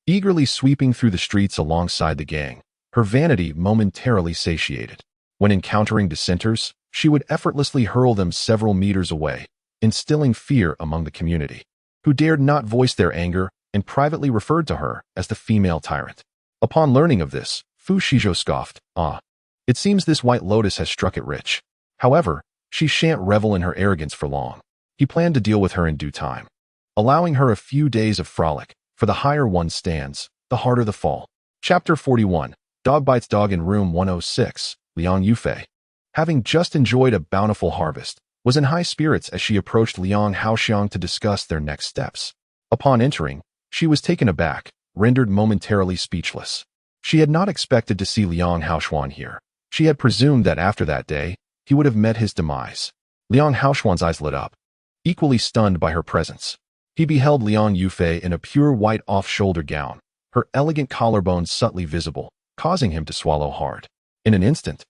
Eagerly sweeping through the streets alongside the gang, her vanity momentarily satiated. When encountering dissenters, she would effortlessly hurl them several meters away, instilling fear among the community, who dared not voice their anger and privately referred to her as the female tyrant. Upon learning of this, Fu Shizhou scoffed. Ah. It seems this white lotus has struck it rich. However, she shan't revel in her arrogance for long. He planned to deal with her in due time, allowing her a few days of frolic, for the higher one stands, the harder the fall. Chapter 41. Dog Bites Dog. In room 106, Liang Yufei, having just enjoyed a bountiful harvest, was in high spirits as she approached Liang Haoxiang to discuss their next steps. Upon entering, she was taken aback, rendered momentarily speechless. She had not expected to see Liang Haoxuan here. She had presumed that after that day, he would have met his demise. Liang Haoxuan's eyes lit up, equally stunned by her presence. He beheld Liang Yufei in a pure white off-shoulder gown, her elegant collarbone subtly visible, causing him to swallow hard. In an instant,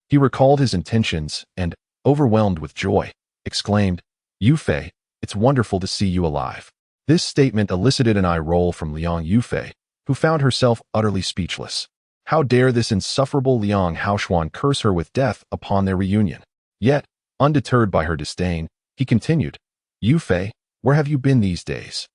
he recalled his intentions and, overwhelmed with joy, exclaimed, "Yufei, it's wonderful to see you alive." This statement elicited an eye roll from Liang Yufei, who found herself utterly speechless. How dare this insufferable Liang Haoxuan curse her with death upon their reunion? Yet, undeterred by her disdain, he continued, "Yufei, where have you been these days?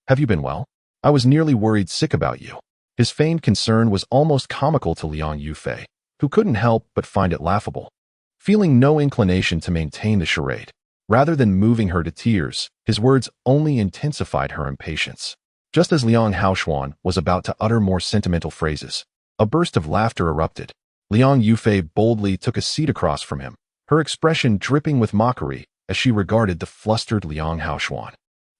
Have you been well? I was nearly worried sick about you." His feigned concern was almost comical to Liang Yufei, who couldn't help but find it laughable. Feeling no inclination to maintain the charade, rather than moving her to tears, his words only intensified her impatience. Just as Liang Haoxuan was about to utter more sentimental phrases, a burst of laughter erupted. Liang Yufei boldly took a seat across from him, her expression dripping with mockery as she regarded the flustered Liang Haoxuan.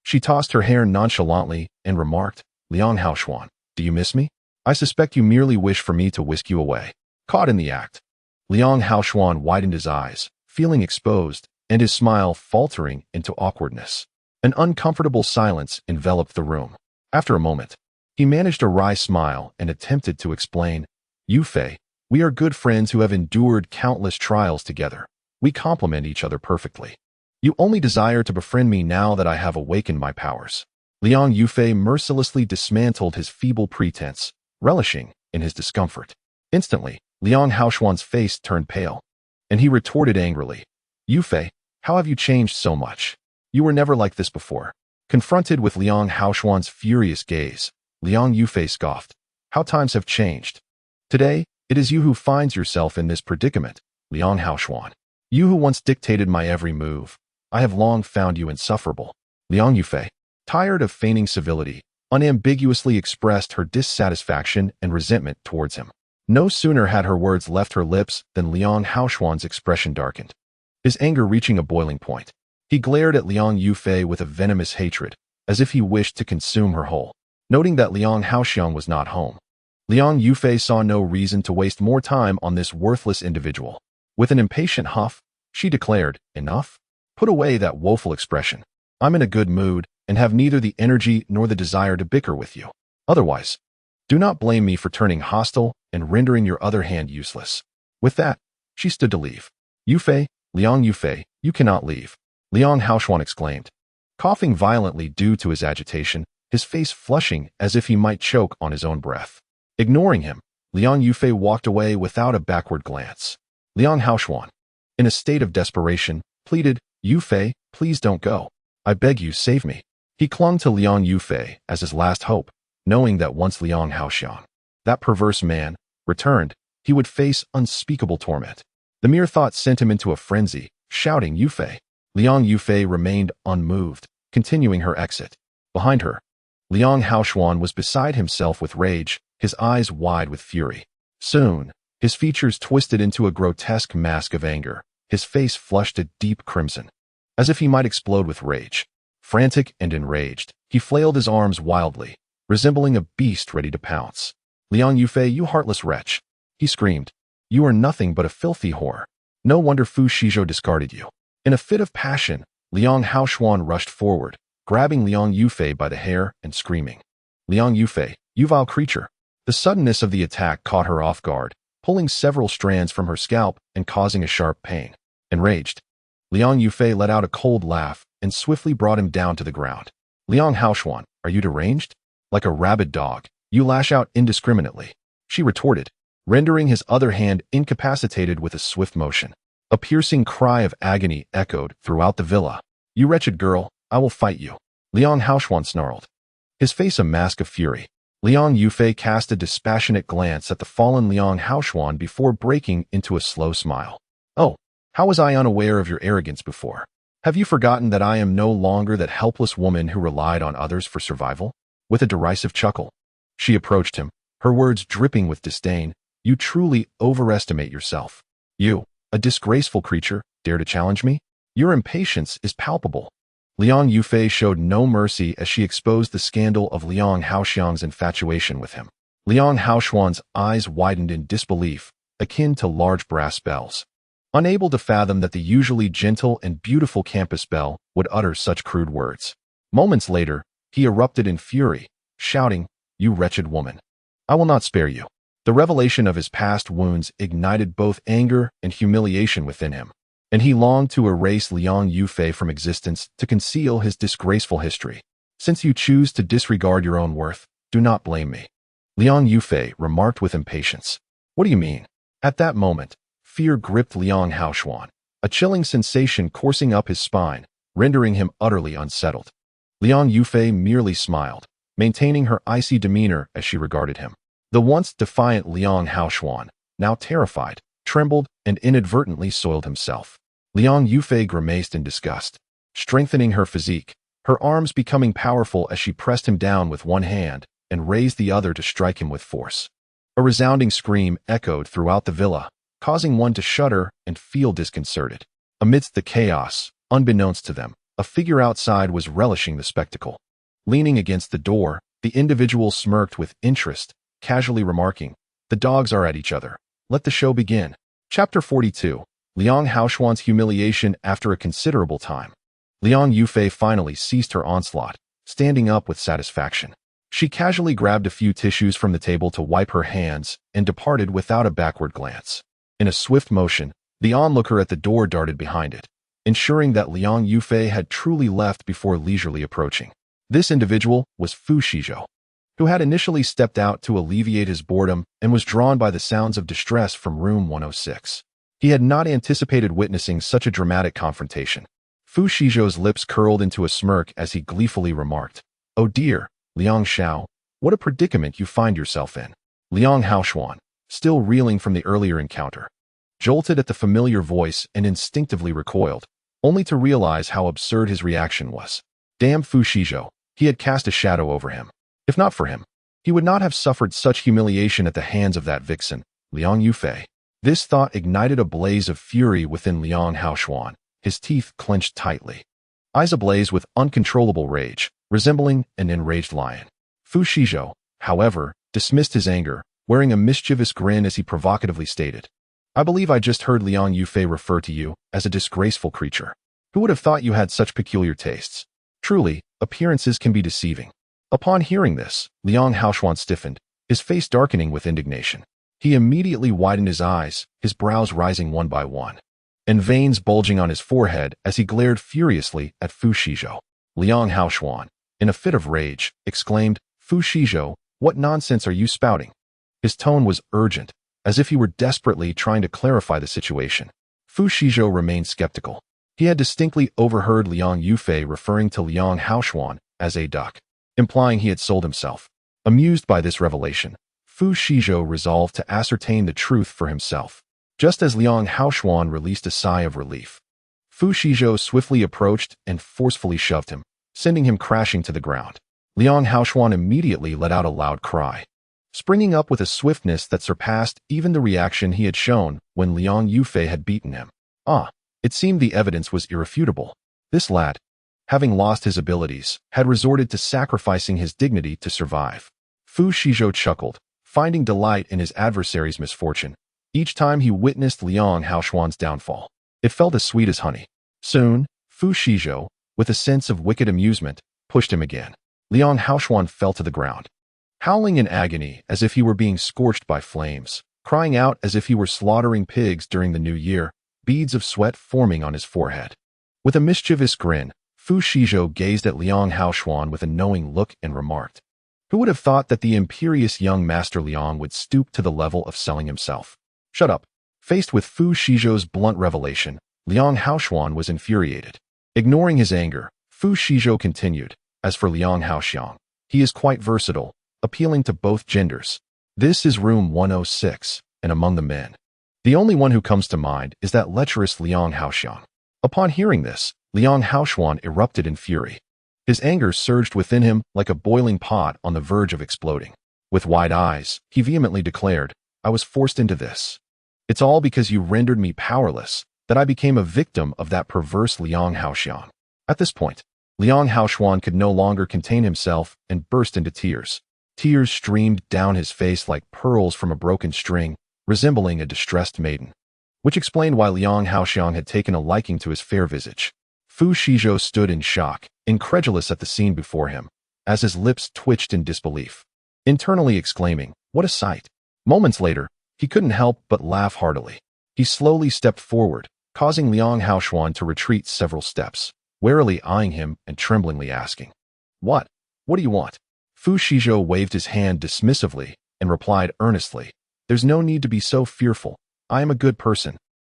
She tossed her hair nonchalantly and remarked, "Liang Haoxuan, do you miss me? I suspect you merely wish for me to whisk you away." Caught in the act, Liang Haoxuan widened his eyes, feeling exposed, and his smile faltering into awkwardness. An uncomfortable silence enveloped the room. After a moment, he managed a wry smile and attempted to explain, "Yufei, we are good friends who have endured countless trials together. We complement each other perfectly. You only desire to befriend me now that I have awakened my powers." Liang Yufei mercilessly dismantled his feeble pretense, relishing in his discomfort. Instantly, Liang Haoxuan's face turned pale, and he retorted angrily, "Yufei, how have you changed so much? You were never like this before." Confronted with Liang Haoxuan's furious gaze, Liang Yufei scoffed, "How times have changed. Today, it is you who finds yourself in this predicament, Liang Haoxuan. You who once dictated my every move. I have long found you insufferable." Liang Yufei, tired of feigning civility, unambiguously expressed her dissatisfaction and resentment towards him. No sooner had her words left her lips than Liang Haoxuan's expression darkened, his anger reaching a boiling point. He glared at Liang Yufei with a venomous hatred, as if he wished to consume her whole. Noting that Liang Haoxiang was not home, Liang Yufei saw no reason to waste more time on this worthless individual. With an impatient huff, she declared, "Enough? Put away that woeful expression. I'm in a good mood and have neither the energy nor the desire to bicker with you. Otherwise, do not blame me for turning hostile and rendering your other hand useless." With that, she stood to leave. "Yufei, Liang Yufei, you cannot leave," Liang Haoxuan exclaimed, coughing violently due to his agitation, his face flushing as if he might choke on his own breath. Ignoring him, Liang Yufei walked away without a backward glance. Liang Haoxuan, in a state of desperation, pleaded, "Yufei, please don't go. I beg you, save me." He clung to Liang Yufei as his last hope, knowing that once Liang Haoxiang, that perverse man, returned, he would face unspeakable torment. The mere thought sent him into a frenzy, shouting, "Yufei!" Liang Yufei remained unmoved, continuing her exit. Behind her, Liang Haoxuan was beside himself with rage, his eyes wide with fury. Soon, his features twisted into a grotesque mask of anger, his face flushed a deep crimson, as if he might explode with rage. Frantic and enraged, he flailed his arms wildly, resembling a beast ready to pounce. "Liang Yufei, you heartless wretch!" he screamed. "You are nothing but a filthy whore. No wonder Fu Shizhou discarded you." In a fit of passion, Liang Haoxuan rushed forward, grabbing Liang Yufei by the hair and screaming, "Liang Yufei, you vile creature!" The suddenness of the attack caught her off guard, pulling several strands from her scalp and causing a sharp pain. Enraged, Liang Yufei let out a cold laugh and swiftly brought him down to the ground. "Liang Haoxuan, are you deranged? Like a rabid dog, you lash out indiscriminately," she retorted, rendering his other hand incapacitated with a swift motion. A piercing cry of agony echoed throughout the villa. "You wretched girl, I will fight you," Liang Haoxuan snarled, his face a mask of fury. Liang Yufei cast a dispassionate glance at the fallen Liang Haoxuan before breaking into a slow smile. Oh, how was I unaware of your arrogance before? Have you forgotten that I am no longer that helpless woman who relied on others for survival? With a derisive chuckle, she approached him, her words dripping with disdain. You truly overestimate yourself. You, a disgraceful creature, dare to challenge me? Your impatience is palpable. Liang Yufei showed no mercy as she exposed the scandal of Liang Haoxiang's infatuation with him. Liang Haoxuan's eyes widened in disbelief, akin to large brass bells. Unable to fathom that the usually gentle and beautiful campus belle would utter such crude words. Moments later, he erupted in fury, shouting, "You wretched woman! I will not spare you." The revelation of his past wounds ignited both anger and humiliation within him, and he longed to erase Liang Yufei from existence to conceal his disgraceful history. Since you choose to disregard your own worth, do not blame me, Liang Yufei remarked with impatience. What do you mean? At that moment, fear gripped Liang Haoxuan, a chilling sensation coursing up his spine, rendering him utterly unsettled. Liang Yufei merely smiled, maintaining her icy demeanor as she regarded him. The once defiant Liang Haoxuan, now terrified, trembled and inadvertently soiled himself. Liang Yufei grimaced in disgust, strengthening her physique, her arms becoming powerful as she pressed him down with one hand and raised the other to strike him with force. A resounding scream echoed throughout the villa, causing one to shudder and feel disconcerted. Amidst the chaos, unbeknownst to them, a figure outside was relishing the spectacle. Leaning against the door, the individual smirked with interest, casually remarking, "The dogs are at each other. Let the show begin." Chapter 42. Liang Haoxuan's humiliation after a considerable time. Liang Yufei finally ceased her onslaught, standing up with satisfaction. She casually grabbed a few tissues from the table to wipe her hands and departed without a backward glance. In a swift motion, the onlooker at the door darted behind it, ensuring that Liang Yufei had truly left before leisurely approaching. This individual was Fu Shizhou, who had initially stepped out to alleviate his boredom and was drawn by the sounds of distress from room 106. He had not anticipated witnessing such a dramatic confrontation. Fu Shizhou's lips curled into a smirk as he gleefully remarked, "Oh dear, Liang Xiao, what a predicament you find yourself in." Liang Haoxuan, still reeling from the earlier encounter, jolted at the familiar voice and instinctively recoiled, only to realize how absurd his reaction was. Damn Fu Shizhou, he had cast a shadow over him. If not for him, he would not have suffered such humiliation at the hands of that vixen, Liang Yufei. This thought ignited a blaze of fury within Liang Haoxuan, his teeth clenched tightly, eyes ablaze with uncontrollable rage, resembling an enraged lion. Fu Shizhou, however, dismissed his anger, wearing a mischievous grin as he provocatively stated, "I believe I just heard Liang Yufei refer to you as a disgraceful creature. Who would have thought you had such peculiar tastes? Truly, appearances can be deceiving." Upon hearing this, Liang Haoxuan stiffened, his face darkening with indignation. He immediately widened his eyes, his brows rising one by one, and veins bulging on his forehead as he glared furiously at Fu Shizhou. Liang Haoxuan, in a fit of rage, exclaimed, "Fu Shizhou, what nonsense are you spouting?" His tone was urgent, as if he were desperately trying to clarify the situation. Fu Shizhou remained skeptical. He had distinctly overheard Liang Yufei referring to Liang Haoxuan as a duck, implying he had sold himself. Amused by this revelation, Fu Shizhou resolved to ascertain the truth for himself. Just as Liang Haoxuan released a sigh of relief, Fu Shizhou swiftly approached and forcefully shoved him, sending him crashing to the ground. Liang Haoxuan immediately let out a loud cry, springing up with a swiftness that surpassed even the reaction he had shown when Liang Yufei had beaten him. It seemed the evidence was irrefutable. This lad, having lost his abilities, had resorted to sacrificing his dignity to survive. Fu Shizhou chuckled, finding delight in his adversary's misfortune. Each time he witnessed Liang Haoxuan's downfall, it felt as sweet as honey. Soon, Fu Shizhou, with a sense of wicked amusement, pushed him again. Liang Haoxuan fell to the ground, howling in agony as if he were being scorched by flames, crying out as if he were slaughtering pigs during the new year, beads of sweat forming on his forehead. With a mischievous grin, Fu Shizhou gazed at Liang Haoxuan with a knowing look and remarked, "Who would have thought that the imperious young Master Liang would stoop to the level of selling himself?" "Shut up." Faced with Fu Shizhou's blunt revelation, Liang Haoxuan was infuriated. Ignoring his anger, Fu Shizhou continued, "As for Liang Haoxiang, he is quite versatile, appealing to both genders. This is room 106, and among the men, the only one who comes to mind is that lecherous Liang Haoxiang. Upon hearing this, Liang Haoxiang erupted in fury. His anger surged within him like a boiling pot on the verge of exploding. With wide eyes, he vehemently declared, "I was forced into this. It's all because you rendered me powerless that I became a victim of that perverse Liang Haoxiang." At this point, Liang Haoxiang could no longer contain himself and burst into tears. Tears streamed down his face like pearls from a broken string, resembling a distressed maiden, which explained why Liang Haoxiang had taken a liking to his fair visage. Fu Shizhou stood in shock, incredulous at the scene before him, as his lips twitched in disbelief, internally exclaiming, "What a sight!" Moments later, he couldn't help but laugh heartily. He slowly stepped forward, causing Liang Haoxiang to retreat several steps, warily eyeing him and tremblingly asking, What do you want?" Fu Shizhou waved his hand dismissively and replied earnestly, "There's no need to be so fearful. I am a good person.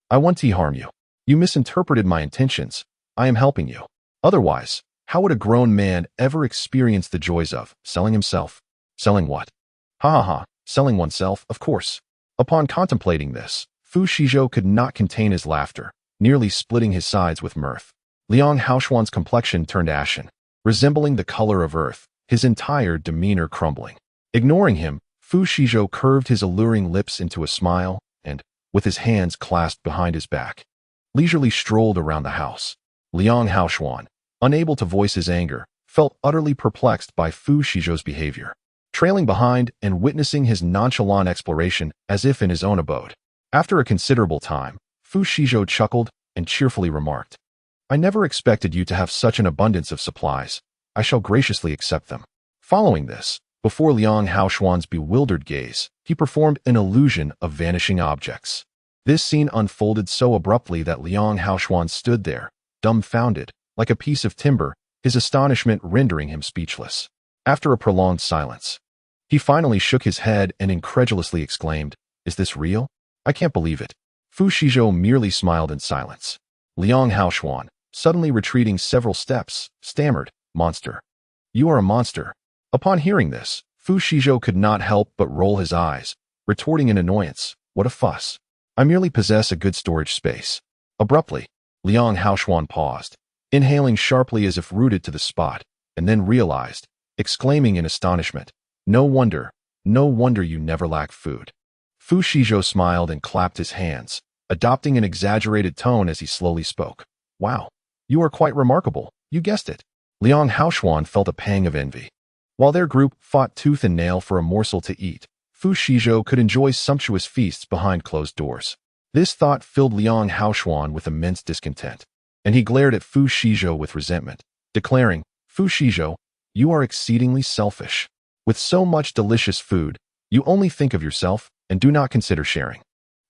I won't harm you. You misinterpreted my intentions. I am helping you. Otherwise, how would a grown man ever experience the joys of selling himself?" "Selling what?" "Ha ha ha, selling oneself, of course." Upon contemplating this, Fu Shizhou could not contain his laughter, nearly splitting his sides with mirth. Liang Haoxiang's complexion turned ashen, resembling the color of earth, his entire demeanor crumbling. Ignoring him, Fu Shizhou curved his alluring lips into a smile and, with his hands clasped behind his back, leisurely strolled around the house. Liang Haoxiang, unable to voice his anger, felt utterly perplexed by Fu Shizhou's behavior, trailing behind and witnessing his nonchalant exploration as if in his own abode. After a considerable time, Fu Shizhou chuckled and cheerfully remarked, "I never expected you to have such an abundance of supplies. I shall graciously accept them." Following this, before Liang Haoxiang's bewildered gaze, he performed an illusion of vanishing objects. This scene unfolded so abruptly that Liang Haoxiang stood there, dumbfounded, like a piece of timber, his astonishment rendering him speechless. After a prolonged silence, he finally shook his head and incredulously exclaimed, "Is this real? I can't believe it." Fu Shizhou merely smiled in silence. Liang Haoxiang, suddenly retreating several steps, stammered, "Monster. You are a monster." Upon hearing this, Fu Shizhou could not help but roll his eyes, retorting in annoyance, "What a fuss. I merely possess a good storage space." Abruptly, Liang Haoxiang paused, inhaling sharply as if rooted to the spot, and then realized, exclaiming in astonishment, no wonder you never lack food." Fu Shizhou smiled and clapped his hands, adopting an exaggerated tone as he slowly spoke. "Wow, you are quite remarkable, you guessed it." Liang Haoxiang felt a pang of envy. While their group fought tooth and nail for a morsel to eat, Fu Shizhou could enjoy sumptuous feasts behind closed doors. This thought filled Liang Haoxiang with immense discontent, and he glared at Fu Shizhou with resentment, declaring, "Fu Shizhou, you are exceedingly selfish. With so much delicious food, you only think of yourself and do not consider sharing."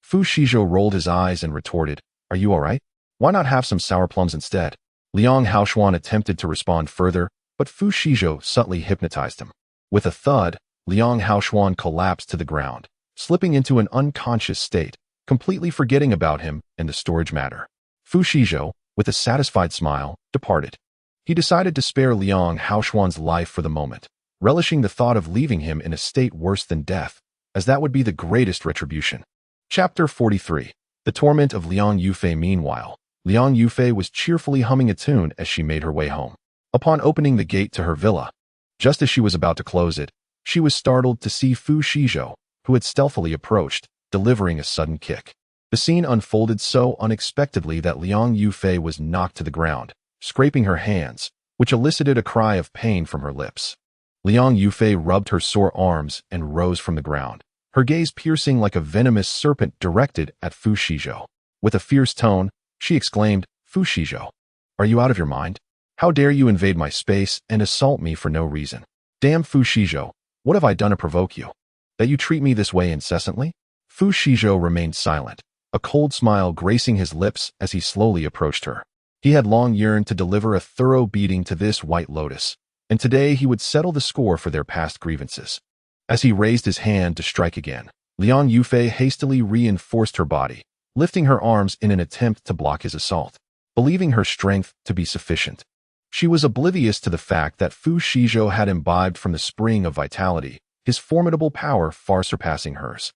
Fu Shizhou rolled his eyes and retorted, "Are you all right? Why not have some sour plums instead?" Liang Haoxiang attempted to respond further, but Fu Shizhou subtly hypnotized him. With a thud, Liang Haoxiang collapsed to the ground, slipping into an unconscious state, completely forgetting about him and the storage matter. Fu Shizhou, with a satisfied smile, departed. He decided to spare Liang Haoxiang's life for the moment, relishing the thought of leaving him in a state worse than death, as that would be the greatest retribution. Chapter 43. The Torment of Liang Yufei. Meanwhile, Liang Yufei was cheerfully humming a tune as she made her way home. Upon opening the gate to her villa, just as she was about to close it, she was startled to see Fu Shizhou, who had stealthily approached, delivering a sudden kick. The scene unfolded so unexpectedly that Liang Yufei was knocked to the ground, scraping her hands, which elicited a cry of pain from her lips. Liang Yufei rubbed her sore arms and rose from the ground, her gaze piercing like a venomous serpent directed at Fu Shizhou. With a fierce tone, she exclaimed, "Fu Shizhou, are you out of your mind? How dare you invade my space and assault me for no reason? Damn Fu Shizhou, what have I done to provoke you, that you treat me this way incessantly?" Fu Shizhou remained silent, a cold smile gracing his lips as he slowly approached her. He had long yearned to deliver a thorough beating to this white lotus, and today he would settle the score for their past grievances. As he raised his hand to strike again, Liang Yufei hastily reinforced her body, lifting her arms in an attempt to block his assault, believing her strength to be sufficient. She was oblivious to the fact that Fu Shizhou had imbibed from the spring of vitality his formidable power far surpassing hers.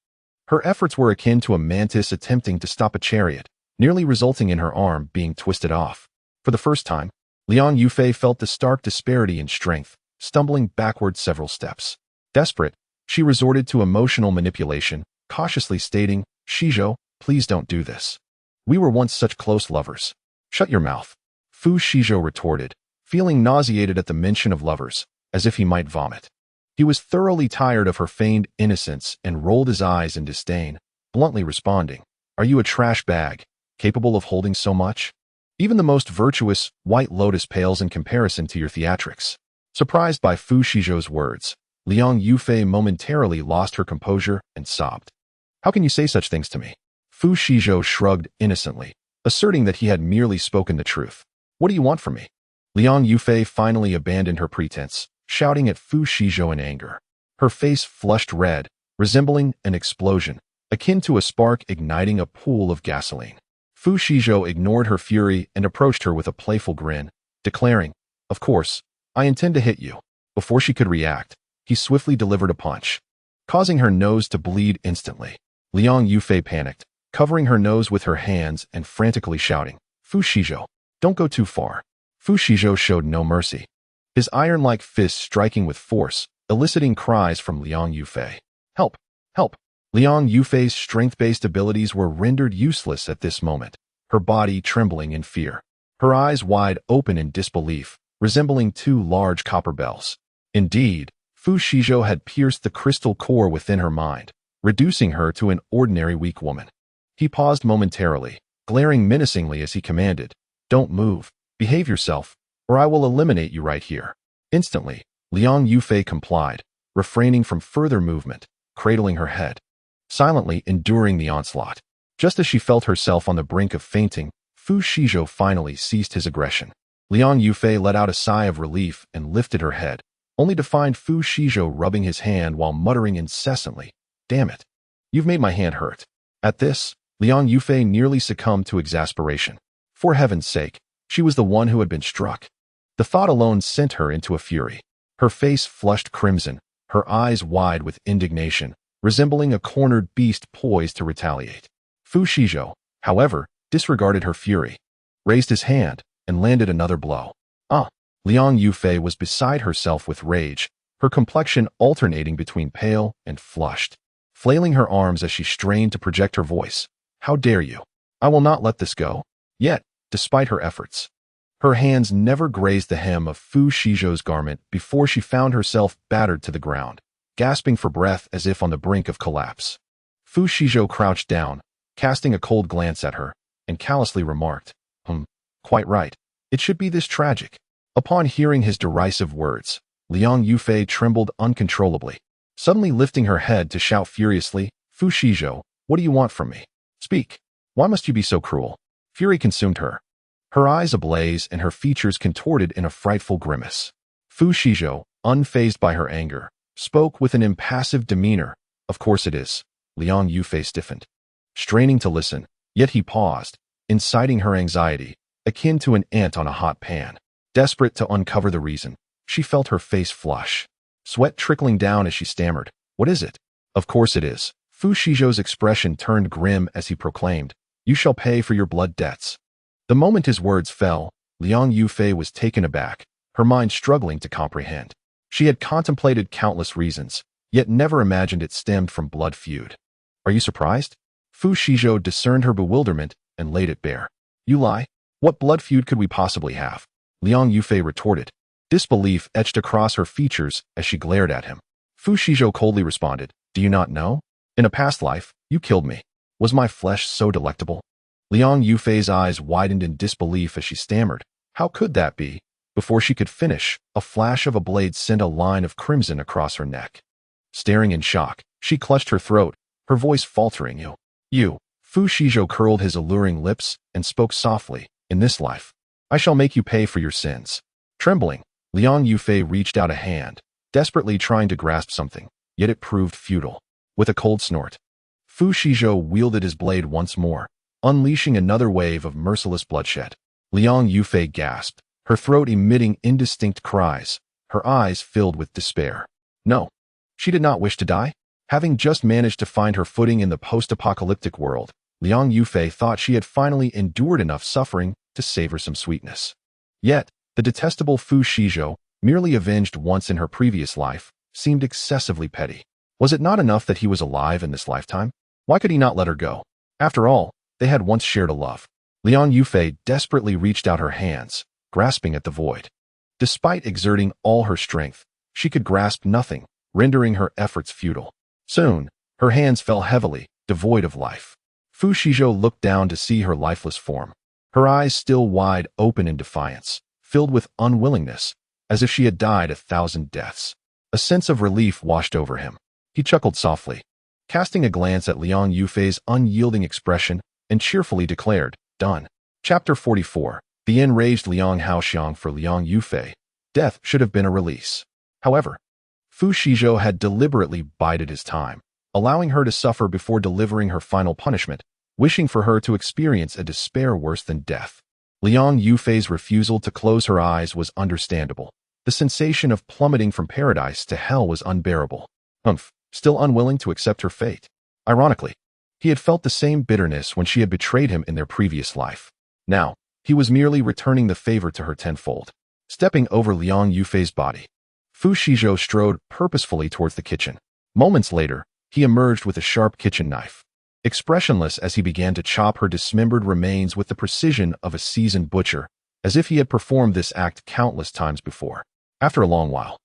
Her efforts were akin to a mantis attempting to stop a chariot, nearly resulting in her arm being twisted off. For the first time, Liang Yufei felt the stark disparity in strength, stumbling backward several steps. Desperate, she resorted to emotional manipulation, cautiously stating, "Shizhou, please don't do this. We were once such close lovers." "Shut your mouth," Fu Shizhou retorted, feeling nauseated at the mention of lovers, as if he might vomit. He was thoroughly tired of her feigned innocence and rolled his eyes in disdain, bluntly responding, "Are you a trash bag, capable of holding so much? Even the most virtuous White Lotus pales in comparison to your theatrics." Surprised by Fu Shizhou's words, Liang Yufei momentarily lost her composure and sobbed. "How can you say such things to me?" Fu Shizhou shrugged innocently, asserting that he had merely spoken the truth. "What do you want from me?" Liang Yufei finally abandoned her pretense, shouting at Fu Shizhou in anger. Her face flushed red, resembling an explosion, akin to a spark igniting a pool of gasoline. Fu Shizhou ignored her fury and approached her with a playful grin, declaring, "Of course, I intend to hit you." Before she could react, he swiftly delivered a punch, causing her nose to bleed instantly. Liang Yufei panicked, covering her nose with her hands and frantically shouting, "Fu Shizhou, don't go too far." Fu Shizhou showed no mercy, his iron-like fist striking with force, eliciting cries from Liang Yufei. "Help! Help!" Liang Yufei's strength-based abilities were rendered useless at this moment, her body trembling in fear. Her eyes wide open in disbelief, resembling two large copper bells. Indeed, Fu Shizhou had pierced the crystal core within her mind, reducing her to an ordinary weak woman. He paused momentarily, glaring menacingly as he commanded, "Don't move, behave yourself, or I will eliminate you right here." Instantly, Liang Yufei complied, refraining from further movement, cradling her head, silently enduring the onslaught. Just as she felt herself on the brink of fainting, Fu Shizhou finally ceased his aggression. Liang Yufei let out a sigh of relief and lifted her head, only to find Fu Shizhou rubbing his hand while muttering incessantly, "Damn it, you've made my hand hurt." At this, Liang Yufei nearly succumbed to exasperation. For heaven's sake, she was the one who had been struck. The thought alone sent her into a fury. Her face flushed crimson, her eyes wide with indignation, resembling a cornered beast poised to retaliate. Fu Shizhou, however, disregarded her fury, raised his hand, and landed another blow. "Ah!" Liang Yufei was beside herself with rage, her complexion alternating between pale and flushed, flailing her arms as she strained to project her voice. "How dare you? I will not let this go." Yet, despite her efforts, her hands never grazed the hem of Fu Shizhou's garment before she found herself battered to the ground, gasping for breath as if on the brink of collapse. Fu Shizhou crouched down, casting a cold glance at her, and callously remarked, "Quite right. It should be this tragic." Upon hearing his derisive words, Liang Yufei trembled uncontrollably, suddenly lifting her head to shout furiously, "Fu Shizhou, what do you want from me? Speak. Why must you be so cruel?" Fury consumed her, her eyes ablaze and her features contorted in a frightful grimace. Fu Shizhou, unfazed by her anger, spoke with an impassive demeanor. "Of course it is." Liang Yufei stiffened, straining to listen, yet he paused, inciting her anxiety, akin to an ant on a hot pan. Desperate to uncover the reason, she felt her face flush, sweat trickling down as she stammered, "What is it?" "Of course it is." Fu Shizhou's expression turned grim as he proclaimed, "You shall pay for your blood debts." The moment his words fell, Liang Yufei was taken aback, her mind struggling to comprehend. She had contemplated countless reasons, yet never imagined it stemmed from blood feud. "Are you surprised?" Fu Shizhou discerned her bewilderment and laid it bare. "You lie. What blood feud could we possibly have?" Liang Yufei retorted. Disbelief etched across her features as she glared at him. Fu Shizhou coldly responded, "Do you not know? In a past life, you killed me. Was my flesh so delectable?" Liang Yufei's eyes widened in disbelief as she stammered, "How could that be?" Before she could finish, a flash of a blade sent a line of crimson across her neck. Staring in shock, she clutched her throat, her voice faltering, You. Fu Shizhou curled his alluring lips and spoke softly, "In this life, I shall make you pay for your sins." Trembling, Liang Yufei reached out a hand, desperately trying to grasp something, yet it proved futile. With a cold snort, Fu Shizhou wielded his blade once more, unleashing another wave of merciless bloodshed. Liang Yufei gasped, her throat emitting indistinct cries, her eyes filled with despair. "No. She did not wish to die. Having just managed to find her footing in the post-apocalyptic world, Liang Yufei thought she had finally endured enough suffering to savor some sweetness. Yet, the detestable Fu Shizhou, merely avenged once in her previous life, seemed excessively petty. Was it not enough that he was alive in this lifetime? Why could he not let her go? After all, they had once shared a love. Liang Yufei desperately reached out her hands, grasping at the void. Despite exerting all her strength, she could grasp nothing, rendering her efforts futile. Soon, her hands fell heavily, devoid of life. Fu Shizhou looked down to see her lifeless form, her eyes still wide open in defiance, filled with unwillingness, as if she had died 1,000 deaths. A sense of relief washed over him. He chuckled softly, casting a glance at Liang Yufei's unyielding expression, and cheerfully declared, "Done." Chapter 44. The enraged Liang Haoxiang. For Liang Yufei, death should have been a release. However, Fu Shizhou had deliberately bided his time, allowing her to suffer before delivering her final punishment, wishing for her to experience a despair worse than death. Liang Yufei's refusal to close her eyes was understandable. The sensation of plummeting from paradise to hell was unbearable. Still unwilling to accept her fate. Ironically, he had felt the same bitterness when she had betrayed him in their previous life. Now, he was merely returning the favor to her tenfold. Stepping over Liang Yufei's body, Fu Shizhou strode purposefully towards the kitchen. Moments later, he emerged with a sharp kitchen knife. Expressionless as he began to chop her dismembered remains with the precision of a seasoned butcher, as if he had performed this act countless times before. After a long while,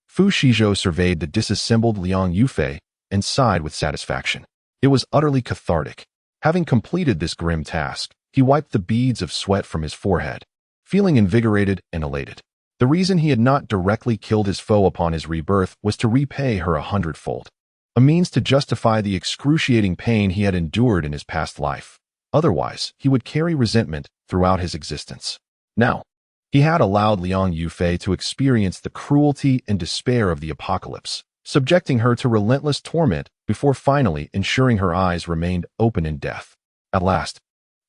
Fu Shizhou surveyed the disassembled Liang Yufei and sighed with satisfaction. It was utterly cathartic. Having completed this grim task, he wiped the beads of sweat from his forehead, feeling invigorated and elated. The reason he had not directly killed his foe upon his rebirth was to repay her 100-fold. A means to justify the excruciating pain he had endured in his past life. Otherwise, he would carry resentment throughout his existence. Now, he had allowed Liang Yufei to experience the cruelty and despair of the apocalypse, subjecting her to relentless torment before finally ensuring her eyes remained open in death. At last,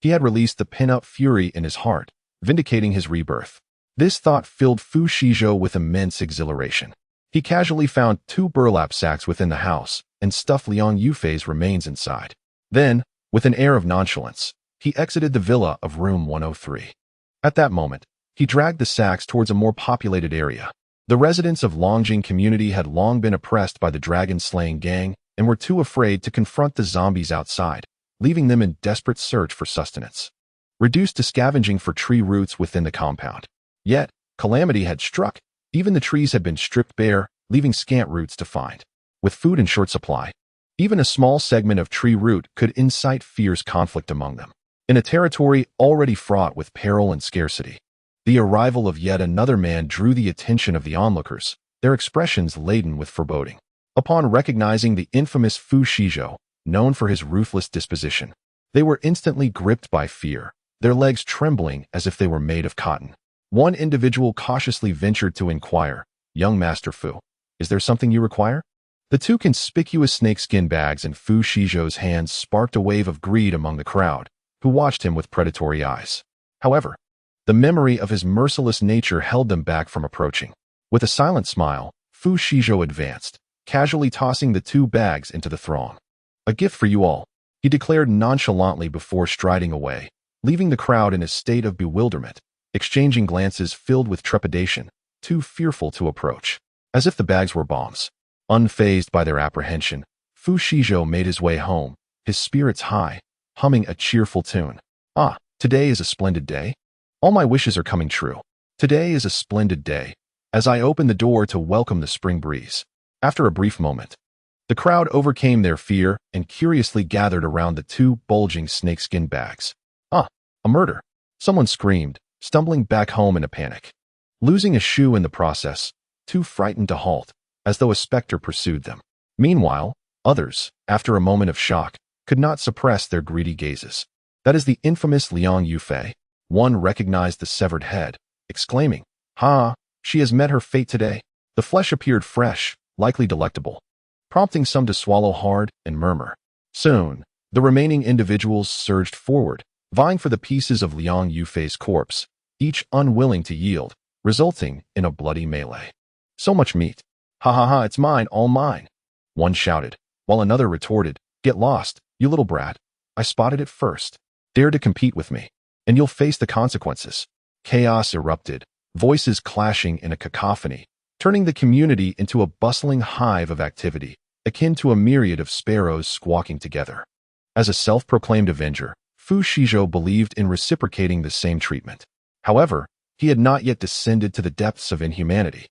he had released the pent-up fury in his heart, vindicating his rebirth. This thought filled Fu Shizhou with immense exhilaration. He casually found 2 burlap sacks within the house and stuffed Liang Yufei's remains inside. Then, with an air of nonchalance, he exited the villa of room 103. At that moment, he dragged the sacks towards a more populated area. The residents of Longjing community had long been oppressed by the dragon-slaying gang and were too afraid to confront the zombies outside, leaving them in desperate search for sustenance. Reduced to scavenging for tree roots within the compound. Yet, calamity had struck. Even the trees had been stripped bare, leaving scant roots to find. With food in short supply, even a small segment of tree root could incite fierce conflict among them. In a territory already fraught with peril and scarcity, the arrival of yet another man drew the attention of the onlookers, their expressions laden with foreboding. Upon recognizing the infamous Fu Shizhou, known for his ruthless disposition, they were instantly gripped by fear, their legs trembling as if they were made of cotton. One individual cautiously ventured to inquire, "Young Master Fu, is there something you require?" The 2 conspicuous snakeskin bags in Fu Shizhou's hands sparked a wave of greed among the crowd, who watched him with predatory eyes. However, the memory of his merciless nature held them back from approaching. With a silent smile, Fu Shizhou advanced, casually tossing the 2 bags into the throng. "A gift for you all," he declared nonchalantly before striding away, leaving the crowd in a state of bewilderment, exchanging glances filled with trepidation, too fearful to approach. As if the bags were bombs. Unfazed by their apprehension, Fu Shizhou made his way home, his spirits high, humming a cheerful tune. "Ah, today is a splendid day. All my wishes are coming true. Today is a splendid day," as I opened the door to welcome the spring breeze. After a brief moment, the crowd overcame their fear and curiously gathered around the 2 bulging snakeskin bags. "Ah, a murder!" someone screamed, stumbling back home in a panic. Losing a shoe in the process, too frightened to halt, as though a specter pursued them. Meanwhile, others, after a moment of shock, could not suppress their greedy gazes. "That is the infamous Liang Yufei." One recognized the severed head, exclaiming, "Ha, she has met her fate today." The flesh appeared fresh, likely delectable, prompting some to swallow hard and murmur. Soon, the remaining individuals surged forward, vying for the pieces of Liang Yufei's corpse, each unwilling to yield, resulting in a bloody melee. "So much meat. Ha ha ha, it's mine, all mine." one shouted, while another retorted, "Get lost, you little brat. I spotted it first. Dare to compete with me, and you'll face the consequences." Chaos erupted, voices clashing in a cacophony, turning the community into a bustling hive of activity, akin to a myriad of sparrows squawking together. As a self-proclaimed avenger, Fu Shizhou believed in reciprocating the same treatment. However, he had not yet descended to the depths of inhumanity.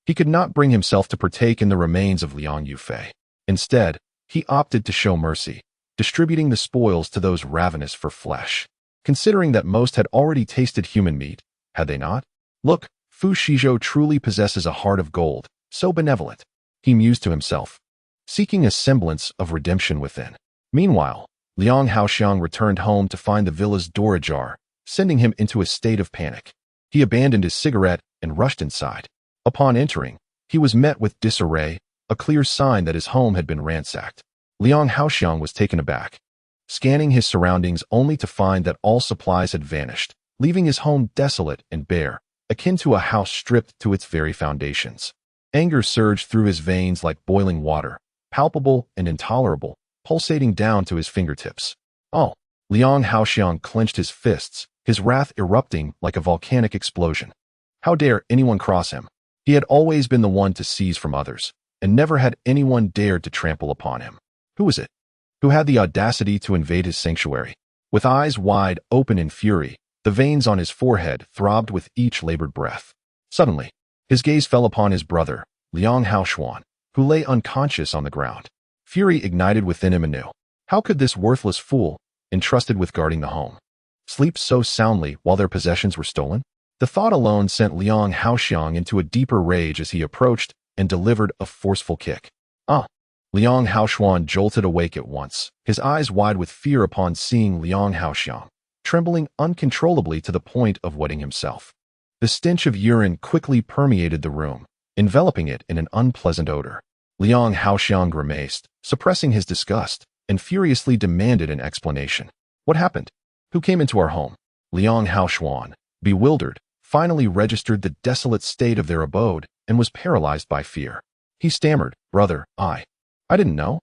He could not bring himself to partake in the remains of Liang Yufei. Instead, he opted to show mercy, distributing the spoils to those ravenous for flesh. Considering that most had already tasted human meat, had they not? Look, Fu Shizhou truly possesses a heart of gold, so benevolent, he mused to himself, seeking a semblance of redemption within. Meanwhile, Liang Haoxiang returned home to find the villa's door ajar, sending him into a state of panic. He abandoned his cigarette and rushed inside. Upon entering, he was met with disarray, a clear sign that his home had been ransacked. Liang Haoxiang was taken aback, scanning his surroundings only to find that all supplies had vanished, leaving his home desolate and bare, akin to a house stripped to its very foundations. Anger surged through his veins like boiling water, palpable and intolerable, pulsating down to his fingertips. Oh! Liang Haoxiang clenched his fists, his wrath erupting like a volcanic explosion. How dare anyone cross him? He had always been the one to seize from others, and never had anyone dared to trample upon him. Who was it? Who had the audacity to invade his sanctuary? With eyes wide open in fury, the veins on his forehead throbbed with each labored breath. Suddenly, his gaze fell upon his brother, Liang Haoxuan, who lay unconscious on the ground. Fury ignited within him anew. How could this worthless fool, entrusted with guarding the home, sleep so soundly while their possessions were stolen? The thought alone sent Liang Haoxiang into a deeper rage as he approached and delivered a forceful kick. Liang Haoxuan jolted awake at once, his eyes wide with fear upon seeing Liang Haoxiang, trembling uncontrollably to the point of wetting himself. The stench of urine quickly permeated the room, enveloping it in an unpleasant odor. Liang Haoxiang grimaced, suppressing his disgust, and furiously demanded an explanation. What happened? Who came into our home? Liang Haoxuan, bewildered, finally registered the desolate state of their abode and was paralyzed by fear. He stammered, "Brother, I didn't know."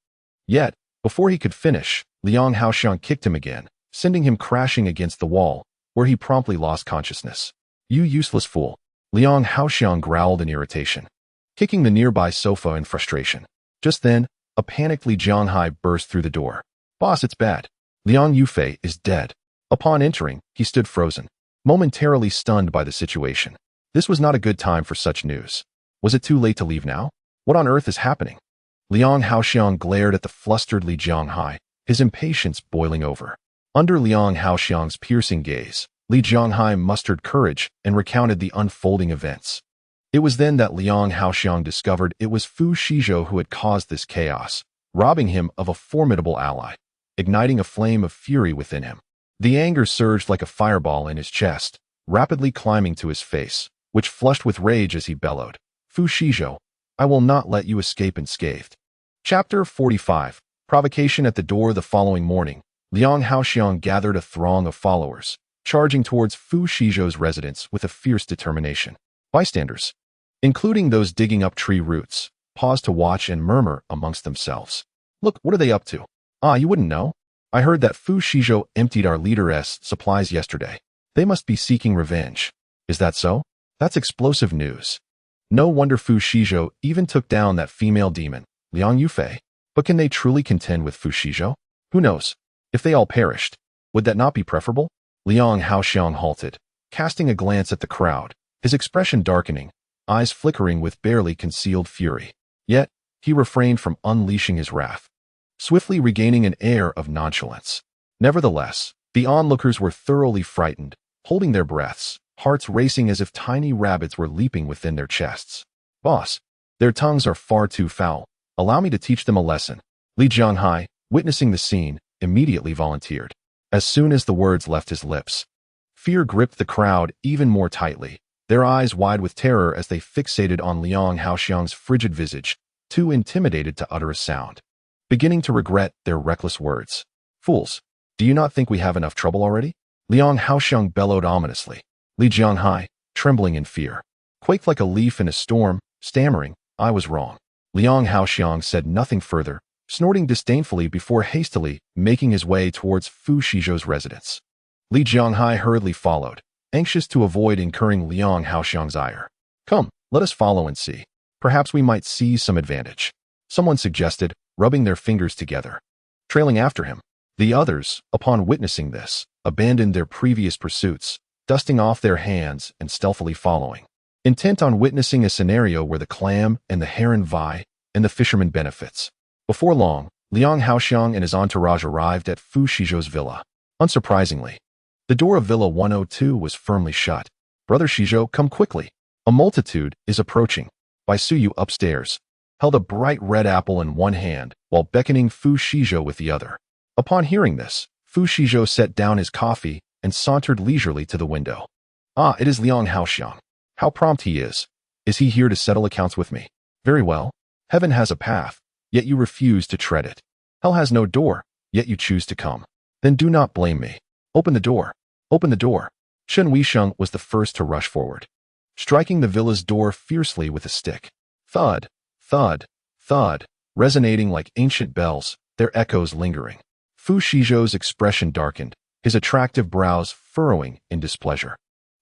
Yet, before he could finish, Liang Haoxiang kicked him again, sending him crashing against the wall, where he promptly lost consciousness. "You useless fool," Liang Haoxiang growled in irritation, kicking the nearby sofa in frustration. Just then, a panicked Li Jianghai burst through the door. "Boss, it's bad. Liang Yufei is dead." Upon entering, he stood frozen, momentarily stunned by the situation. This was not a good time for such news. Was it too late to leave now? What on earth is happening? Liang Haoxiang glared at the flustered Li Jianghai, his impatience boiling over. Under Liang Haoxiang's piercing gaze, Li Jianghai mustered courage and recounted the unfolding events. It was then that Liang Haoxiang discovered it was Fu Shizhou who had caused this chaos, robbing him of a formidable ally, igniting a flame of fury within him. The anger surged like a fireball in his chest, rapidly climbing to his face, which flushed with rage as he bellowed, "Fu Shizhou, I will not let you escape unscathed." Chapter 45. Provocation at the door. The following morning, Liang Haoxiang gathered a throng of followers, charging towards Fu Shizhou's residence with a fierce determination. Bystanders, including those digging up tree roots, paused to watch and murmur amongst themselves. "Look, what are they up to? You wouldn't know? I heard that Fu Shizhou emptied our leader's supplies yesterday. They must be seeking revenge." "Is that so? That's explosive news. No wonder Fu Shizhou even took down that female demon, Liang Yufei. But can they truly contend with Fu Shizhou? Who knows? If they all perished, would that not be preferable?" Liang Haoxiang halted, casting a glance at the crowd, his expression darkening, eyes flickering with barely concealed fury. Yet, he refrained from unleashing his wrath, swiftly regaining an air of nonchalance. Nevertheless, the onlookers were thoroughly frightened, holding their breaths, hearts racing as if tiny rabbits were leaping within their chests. "Boss, their tongues are far too foul. Allow me to teach them a lesson." Li Jianghai, witnessing the scene, immediately volunteered. As soon as the words left his lips, fear gripped the crowd even more tightly, their eyes wide with terror as they fixated on Liang Haoxiang's frigid visage, too intimidated to utter a sound, beginning to regret their reckless words. "Fools, do you not think we have enough trouble already?" Liang Haoxiang bellowed ominously. Li Jianghai, trembling in fear, quaked like a leaf in a storm, stammering, "I was wrong. Liang Haoxiang said nothing further, snorting disdainfully before hastily making his way towards Fu Shizhou's residence. Li Jianghai hurriedly followed, anxious to avoid incurring Liang Haoxiang's ire. "Come, let us follow and see. Perhaps we might seize some advantage," someone suggested, rubbing their fingers together. Trailing after him, the others, upon witnessing this, abandoned their previous pursuits, dusting off their hands and stealthily following, intent on witnessing a scenario where the clam and the heron vie and the fisherman benefits. Before long, Liang Haoxiang and his entourage arrived at Fu Shizhou's villa. Unsurprisingly, the door of Villa 102 was firmly shut. "Brother Shizhou, come quickly. A multitude is approaching." Bai Suyu upstairs held a bright red apple in one hand while beckoning Fu Shizhou with the other. Upon hearing this, Fu Shizhou set down his coffee and sauntered leisurely to the window. "Ah, it is Liang Haoxiang. How prompt he is. Is he here to settle accounts with me? Very well. Heaven has a path, yet you refuse to tread it. Hell has no door, yet you choose to come. Then do not blame me. Open the door. Open the door." Shen Weisheng was the first to rush forward, striking the villa's door fiercely with a stick. Thud, thud, thud, resonating like ancient bells, their echoes lingering. Fu Shizhou's expression darkened, his attractive brows furrowing in displeasure.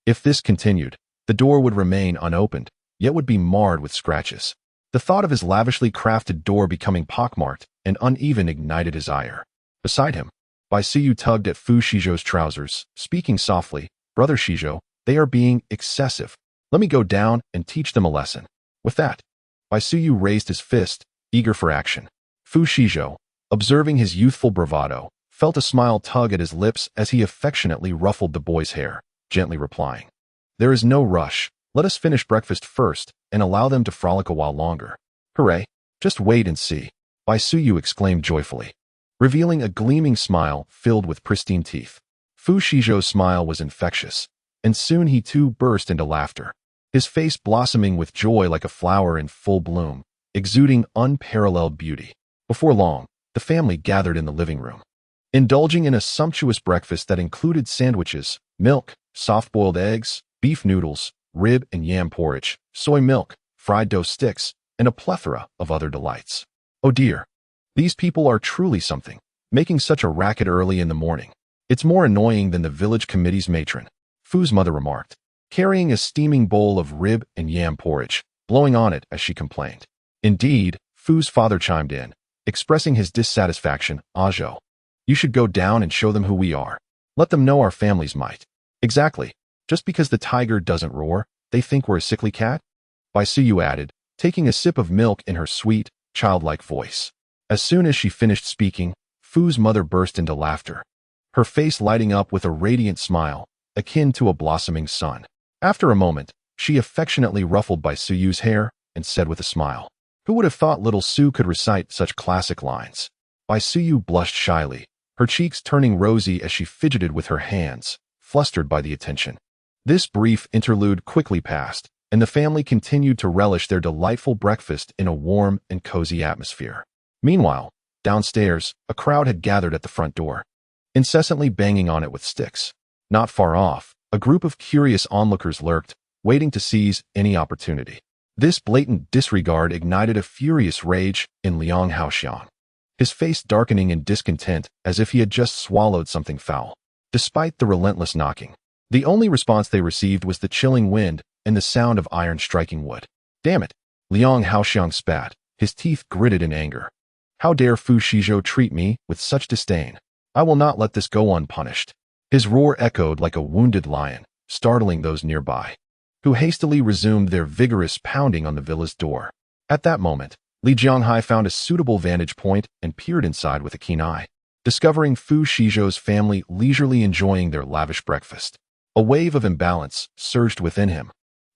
If this continued, the door would remain unopened, yet would be marred with scratches. The thought of his lavishly crafted door becoming pockmarked and uneven ignited his ire. Beside him, Bai Suyu tugged at Fu Shizhou's trousers, speaking softly, "Brother Shizhou, they are being excessive. Let me go down and teach them a lesson." With that, Bai Suyu raised his fist, eager for action. Fu Shizhou, observing his youthful bravado, felt a smile tug at his lips as he affectionately ruffled the boy's hair, gently replying, "There is no rush. Let us finish breakfast first and allow them to frolic a while longer." "Hooray! Just wait and see," Bai Suyu exclaimed joyfully, revealing a gleaming smile filled with pristine teeth. Fu Shizhou's smile was infectious, and soon he too burst into laughter, his face blossoming with joy like a flower in full bloom, exuding unparalleled beauty. Before long, the family gathered in the living room, indulging in a sumptuous breakfast that included sandwiches, milk, soft-boiled eggs, beef noodles, rib and yam porridge, soy milk, fried dough sticks, and a plethora of other delights. Oh dear, these people are truly something, making such a racket early in the morning. "It's more annoying than the village committee's matron," Fu's mother remarked, carrying a steaming bowl of rib and yam porridge, blowing on it as she complained. Indeed, Fu's father chimed in, expressing his dissatisfaction. "Ajo, you should go down and show them who we are. Let them know our family's might." "Exactly. Just because the tiger doesn't roar, they think we're a sickly cat?" Bai Suyu added, taking a sip of milk in her sweet, childlike voice. As soon as she finished speaking, Fu's mother burst into laughter, her face lighting up with a radiant smile, akin to a blossoming sun. After a moment, she affectionately ruffled Bai Suyu's hair and said with a smile, "Who would have thought little Su could recite such classic lines?" Bai Suyu blushed shyly, her cheeks turning rosy as she fidgeted with her hands, flustered by the attention. This brief interlude quickly passed, and the family continued to relish their delightful breakfast in a warm and cozy atmosphere. Meanwhile, downstairs, a crowd had gathered at the front door, incessantly banging on it with sticks. Not far off, a group of curious onlookers lurked, waiting to seize any opportunity. This blatant disregard ignited a furious rage in Liang Haoxiang, his face darkening in discontent as if he had just swallowed something foul. Despite the relentless knocking, the only response they received was the chilling wind and the sound of iron striking wood. "Damn it!" Liang Haoxiang spat, his teeth gritted in anger. "How dare Fu Shizhou treat me with such disdain? I will not let this go unpunished." His roar echoed like a wounded lion, startling those nearby, who hastily resumed their vigorous pounding on the villa's door. At that moment, Li Jianghai found a suitable vantage point and peered inside with a keen eye, discovering Fu Shizhou's family leisurely enjoying their lavish breakfast. A wave of imbalance surged within him.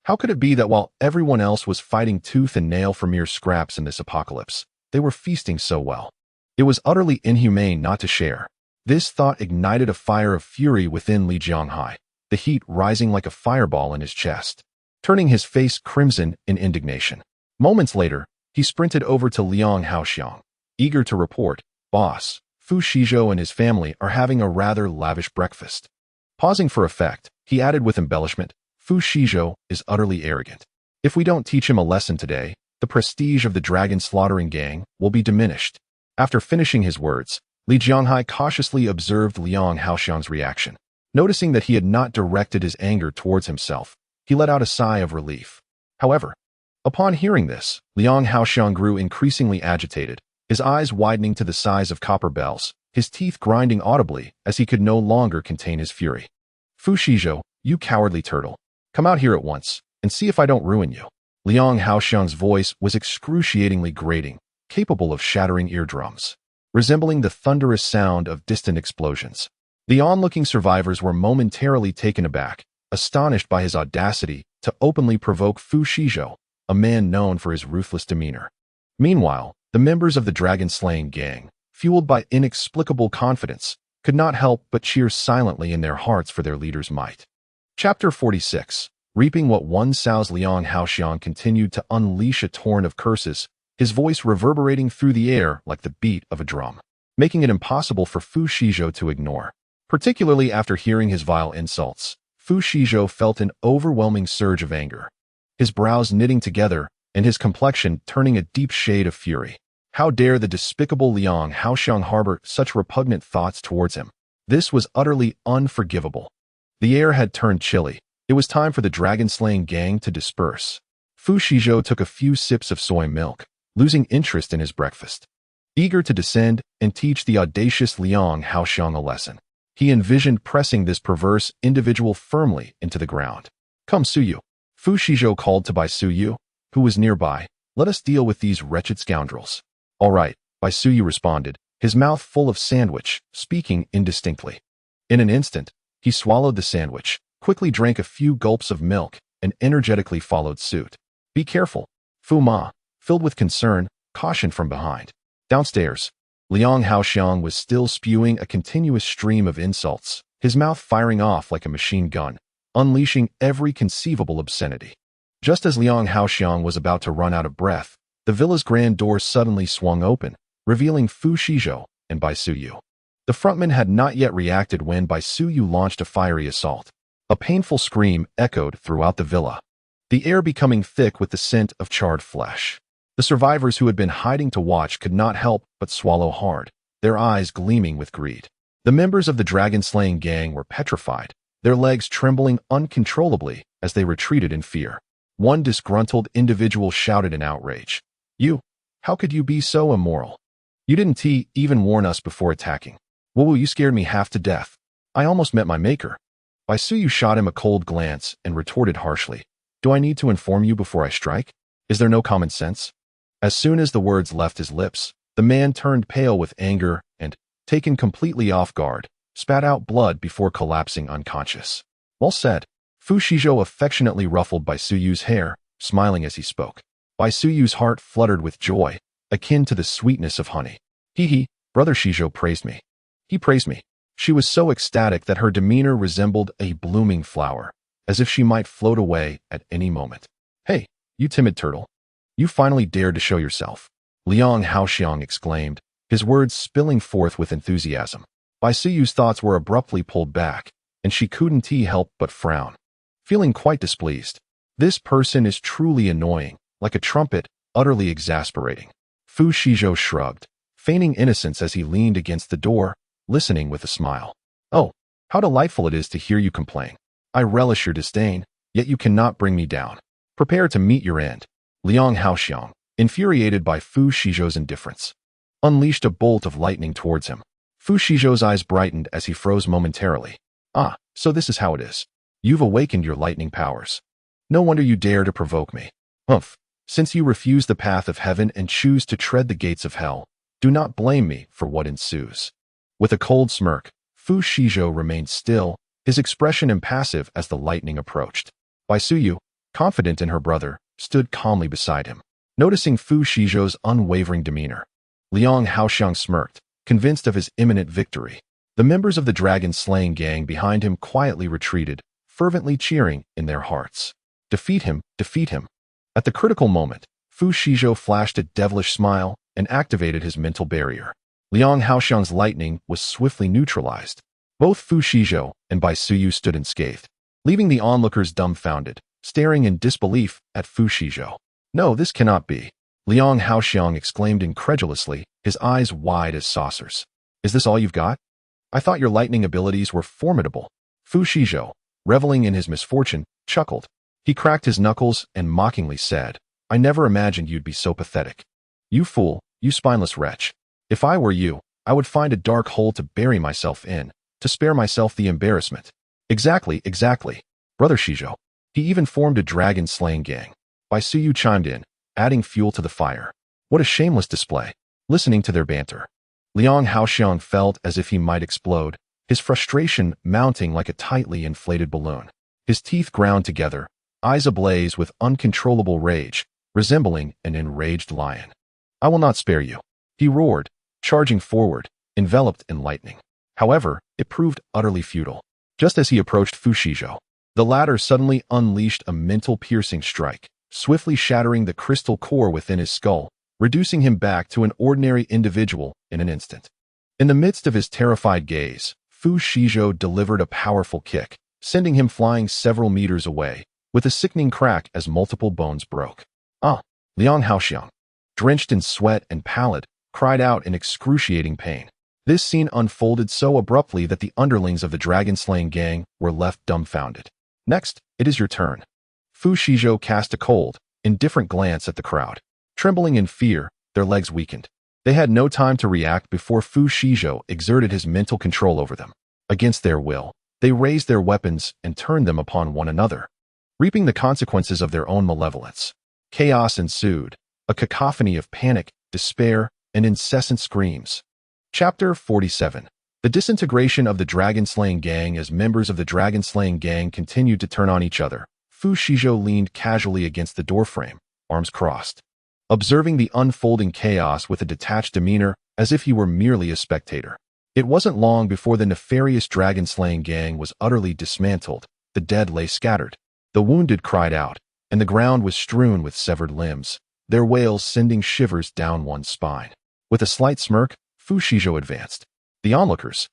How could it be that while everyone else was fighting tooth and nail for mere scraps in this apocalypse, they were feasting so well? It was utterly inhumane not to share. This thought ignited a fire of fury within Li Jianghai, the heat rising like a fireball in his chest, turning his face crimson in indignation. Moments later, he sprinted over to Liang Haoxiang, eager to report, "Boss, Fu Shizhou and his family are having a rather lavish breakfast." Pausing for effect, he added with embellishment, "Fu Shizhou is utterly arrogant. If we don't teach him a lesson today, the prestige of the dragon slaughtering gang will be diminished. After finishing his words, Li Jianghai cautiously observed Liang Haoxiang's reaction. Noticing that he had not directed his anger towards himself, he let out a sigh of relief. However, upon hearing this, Liang Haoxiang grew increasingly agitated, his eyes widening to the size of copper bells, his teeth grinding audibly as he could no longer contain his fury. Fu Shizhou, you cowardly turtle. Come out here at once, and see if I don't ruin you. Liang Haoxiang's voice was excruciatingly grating, capable of shattering eardrums, resembling the thunderous sound of distant explosions. The onlooking survivors were momentarily taken aback, astonished by his audacity to openly provoke Fu Shizhou, a man known for his ruthless demeanor. Meanwhile, the members of the dragon-slaying gang, fueled by inexplicable confidence, could not help but cheer silently in their hearts for their leader's might. Chapter 46. Reaping what one sows. Liang Haoxiang continued to unleash a torrent of curses, his voice reverberating through the air like the beat of a drum, making it impossible for Fu Shizhou to ignore. Particularly after hearing his vile insults, Fu Shizhou felt an overwhelming surge of anger, his brows knitting together and his complexion turning a deep shade of fury. How dare the despicable Liang Haoxiang harbor such repugnant thoughts towards him? This was utterly unforgivable. The air had turned chilly. It was time for the dragon-slaying gang to disperse. Fu Shizhou took a few sips of soy milk, losing interest in his breakfast. Eager to descend and teach the audacious Liang Haoxiang a lesson, he envisioned pressing this perverse individual firmly into the ground. Come, Suyu. Fu Shizhou called to Bai Suyu, who was nearby. Let us deal with these wretched scoundrels. All right, Bai Suyu responded, his mouth full of sandwich, speaking indistinctly. In an instant, he swallowed the sandwich, quickly drank a few gulps of milk, and energetically followed suit. Be careful. Fu Ma, filled with concern, cautioned from behind. Downstairs, Liang Haoxiang was still spewing a continuous stream of insults, his mouth firing off like a machine gun, unleashing every conceivable obscenity. Just as Liang Haoxiang was about to run out of breath, the villa's grand door suddenly swung open, revealing Fu Shizhou and Bai Suyu. The frontman had not yet reacted when Bai Suyu launched a fiery assault. A painful scream echoed throughout the villa, the air becoming thick with the scent of charred flesh. The survivors who had been hiding to watch could not help but swallow hard, their eyes gleaming with greed. The members of the dragon-slaying gang were petrified, their legs trembling uncontrollably as they retreated in fear. One disgruntled individual shouted in outrage, "You! How could you be so immoral? You didn't even warn us before attacking. Whoa, you scared me half to death. I almost met my maker." Bai Suyu shot him a cold glance and retorted harshly, "Do I need to inform you before I strike? Is there no common sense?" As soon as the words left his lips, the man turned pale with anger and, taken completely off guard, spat out blood before collapsing unconscious. Well said. Fu Shizhou affectionately ruffled Bai Suyu's hair, smiling as he spoke. Bai Suyu's heart fluttered with joy, akin to the sweetness of honey. He, Brother Shizhou praised me. He praised me. She was so ecstatic that her demeanor resembled a blooming flower, as if she might float away at any moment. Hey, you timid turtle. You finally dared to show yourself. Liang Haoxiang exclaimed, his words spilling forth with enthusiasm. Bai Suyu's thoughts were abruptly pulled back, and she couldn't help but frown, feeling quite displeased. This person is truly annoying, like a trumpet, utterly exasperating. Fu Shizhou shrugged, feigning innocence as he leaned against the door, listening with a smile. Oh, how delightful it is to hear you complain. I relish your disdain, yet you cannot bring me down. Prepare to meet your end. Liang Haoxiang, infuriated by Fu Shizhou's indifference, unleashed a bolt of lightning towards him. Fu Shizhou's eyes brightened as he froze momentarily. Ah, so this is how it is. You've awakened your lightning powers. No wonder you dare to provoke me. Humph, since you refuse the path of heaven and choose to tread the gates of hell, do not blame me for what ensues. With a cold smirk, Fu Shizhou remained still, his expression impassive as the lightning approached. Bai Suyu, confident in her brother, stood calmly beside him. Noticing Fu Shizhou's unwavering demeanor, Liang Haoxiang smirked, convinced of his imminent victory. The members of the dragon-slaying gang behind him quietly retreated, fervently cheering in their hearts. Defeat him, defeat him. At the critical moment, Fu Shizhou flashed a devilish smile and activated his mental barrier. Liang Haoxiang's lightning was swiftly neutralized. Both Fu Shizhou and Bai Suyu stood unscathed, leaving the onlookers dumbfounded, staring in disbelief at Fu Shizhou. No, this cannot be. Liang Haoxiang exclaimed incredulously, his eyes wide as saucers. Is this all you've got? I thought your lightning abilities were formidable. Fu Shizhou, reveling in his misfortune, chuckled. He cracked his knuckles and mockingly said, I never imagined you'd be so pathetic. You fool, you spineless wretch. If I were you, I would find a dark hole to bury myself in, to spare myself the embarrassment. Exactly. Brother Shizhou. He even formed a dragon-slaying gang. Bai Suyu chimed in, adding fuel to the fire. What a shameless display. Listening to their banter, Liang Haoxiang felt as if he might explode, his frustration mounting like a tightly inflated balloon. His teeth ground together, eyes ablaze with uncontrollable rage, resembling an enraged lion. I will not spare you, he roared, charging forward, enveloped in lightning. However, it proved utterly futile. Just as he approached Fu Shizhou, the latter suddenly unleashed a mental-piercing strike, swiftly shattering the crystal core within his skull, reducing him back to an ordinary individual in an instant. In the midst of his terrified gaze, Fu Shizhou delivered a powerful kick, sending him flying several meters away, with a sickening crack as multiple bones broke. Liang Haoxiang, drenched in sweat and pallid, cried out in excruciating pain. This scene unfolded so abruptly that the underlings of the dragon-slaying gang were left dumbfounded. Next, it is your turn. Fu Shizhou cast a cold, indifferent glance at the crowd. Trembling in fear, their legs weakened. They had no time to react before Fu Shizhou exerted his mental control over them. Against their will, they raised their weapons and turned them upon one another, reaping the consequences of their own malevolence. Chaos ensued, a cacophony of panic, despair, and incessant screams. Chapter 47. The disintegration of the dragon-slaying gang. As members of the dragon-slaying gang continued to turn on each other, Fu Shizhou leaned casually against the doorframe, arms crossed, observing the unfolding chaos with a detached demeanor as if he were merely a spectator. It wasn't long before the nefarious dragon-slaying gang was utterly dismantled, the dead lay scattered, the wounded cried out, and the ground was strewn with severed limbs, their wails sending shivers down one's spine. With a slight smirk, Fu Shizhou advanced. The onlookers,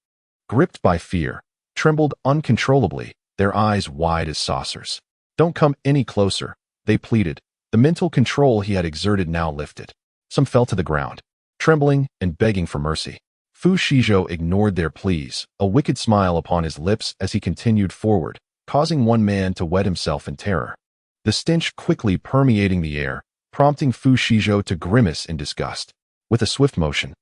gripped by fear, trembled uncontrollably, their eyes wide as saucers. Don't come any closer, they pleaded. The mental control he had exerted now lifted. Some fell to the ground, trembling and begging for mercy. Fu Shizhou ignored their pleas, a wicked smile upon his lips as he continued forward, causing one man to wet himself in terror. The stench quickly permeating the air, prompting Fu Shizhou to grimace in disgust. With a swift motion,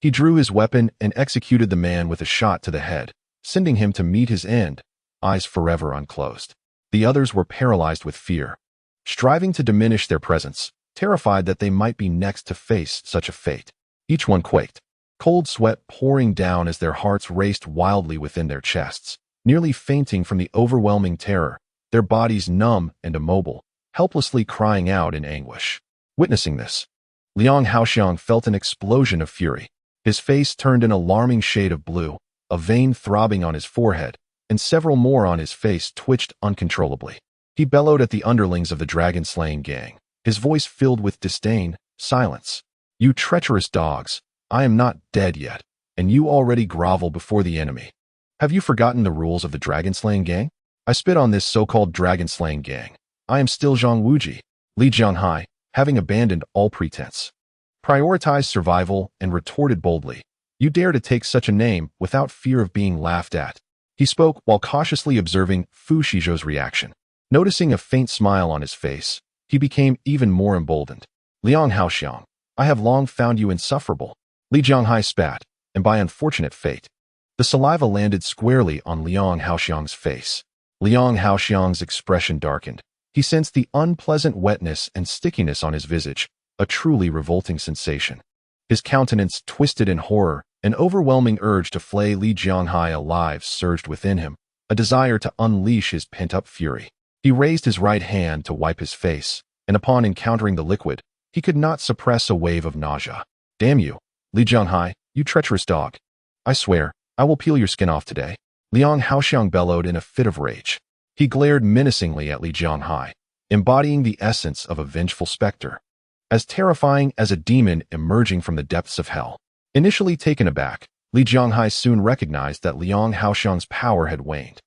he drew his weapon and executed the man with a shot to the head, sending him to meet his end, eyes forever unclosed. The others were paralyzed with fear, striving to diminish their presence, terrified that they might be next to face such a fate. Each one quaked, cold sweat pouring down as their hearts raced wildly within their chests, nearly fainting from the overwhelming terror, their bodies numb and immobile, helplessly crying out in anguish. Witnessing this, Liang Haoxiang felt an explosion of fury. His face turned an alarming shade of blue, a vein throbbing on his forehead, and several more on his face twitched uncontrollably. He bellowed at the underlings of the dragon-slaying gang, his voice filled with disdain. Silence. You treacherous dogs, I am not dead yet, and you already grovel before the enemy. Have you forgotten the rules of the dragon-slaying gang? I spit on this so-called dragon-slaying gang. I am still Zhang Wuji, Li Jianghai, having abandoned all pretense, prioritized survival, and retorted boldly. You dare to take such a name without fear of being laughed at. He spoke while cautiously observing Fu Shizhou's reaction. Noticing a faint smile on his face, he became even more emboldened. Liang Haoxiang, I have long found you insufferable. Li Jianghai spat, and by unfortunate fate, the saliva landed squarely on Liang Haoxiang's face. Liang Haoxiang's expression darkened. He sensed the unpleasant wetness and stickiness on his visage, a truly revolting sensation. His countenance twisted in horror, an overwhelming urge to flay Li Jianghai alive surged within him, a desire to unleash his pent-up fury. He raised his right hand to wipe his face, and upon encountering the liquid, he could not suppress a wave of nausea. Damn you, Li Jianghai, you treacherous dog. I swear, I will peel your skin off today. Liang Haoxiang bellowed in a fit of rage. He glared menacingly at Li Jianghai, embodying the essence of a vengeful specter, as terrifying as a demon emerging from the depths of hell. Initially taken aback, Li Jianghai soon recognized that Liang Haoxiang's power had waned,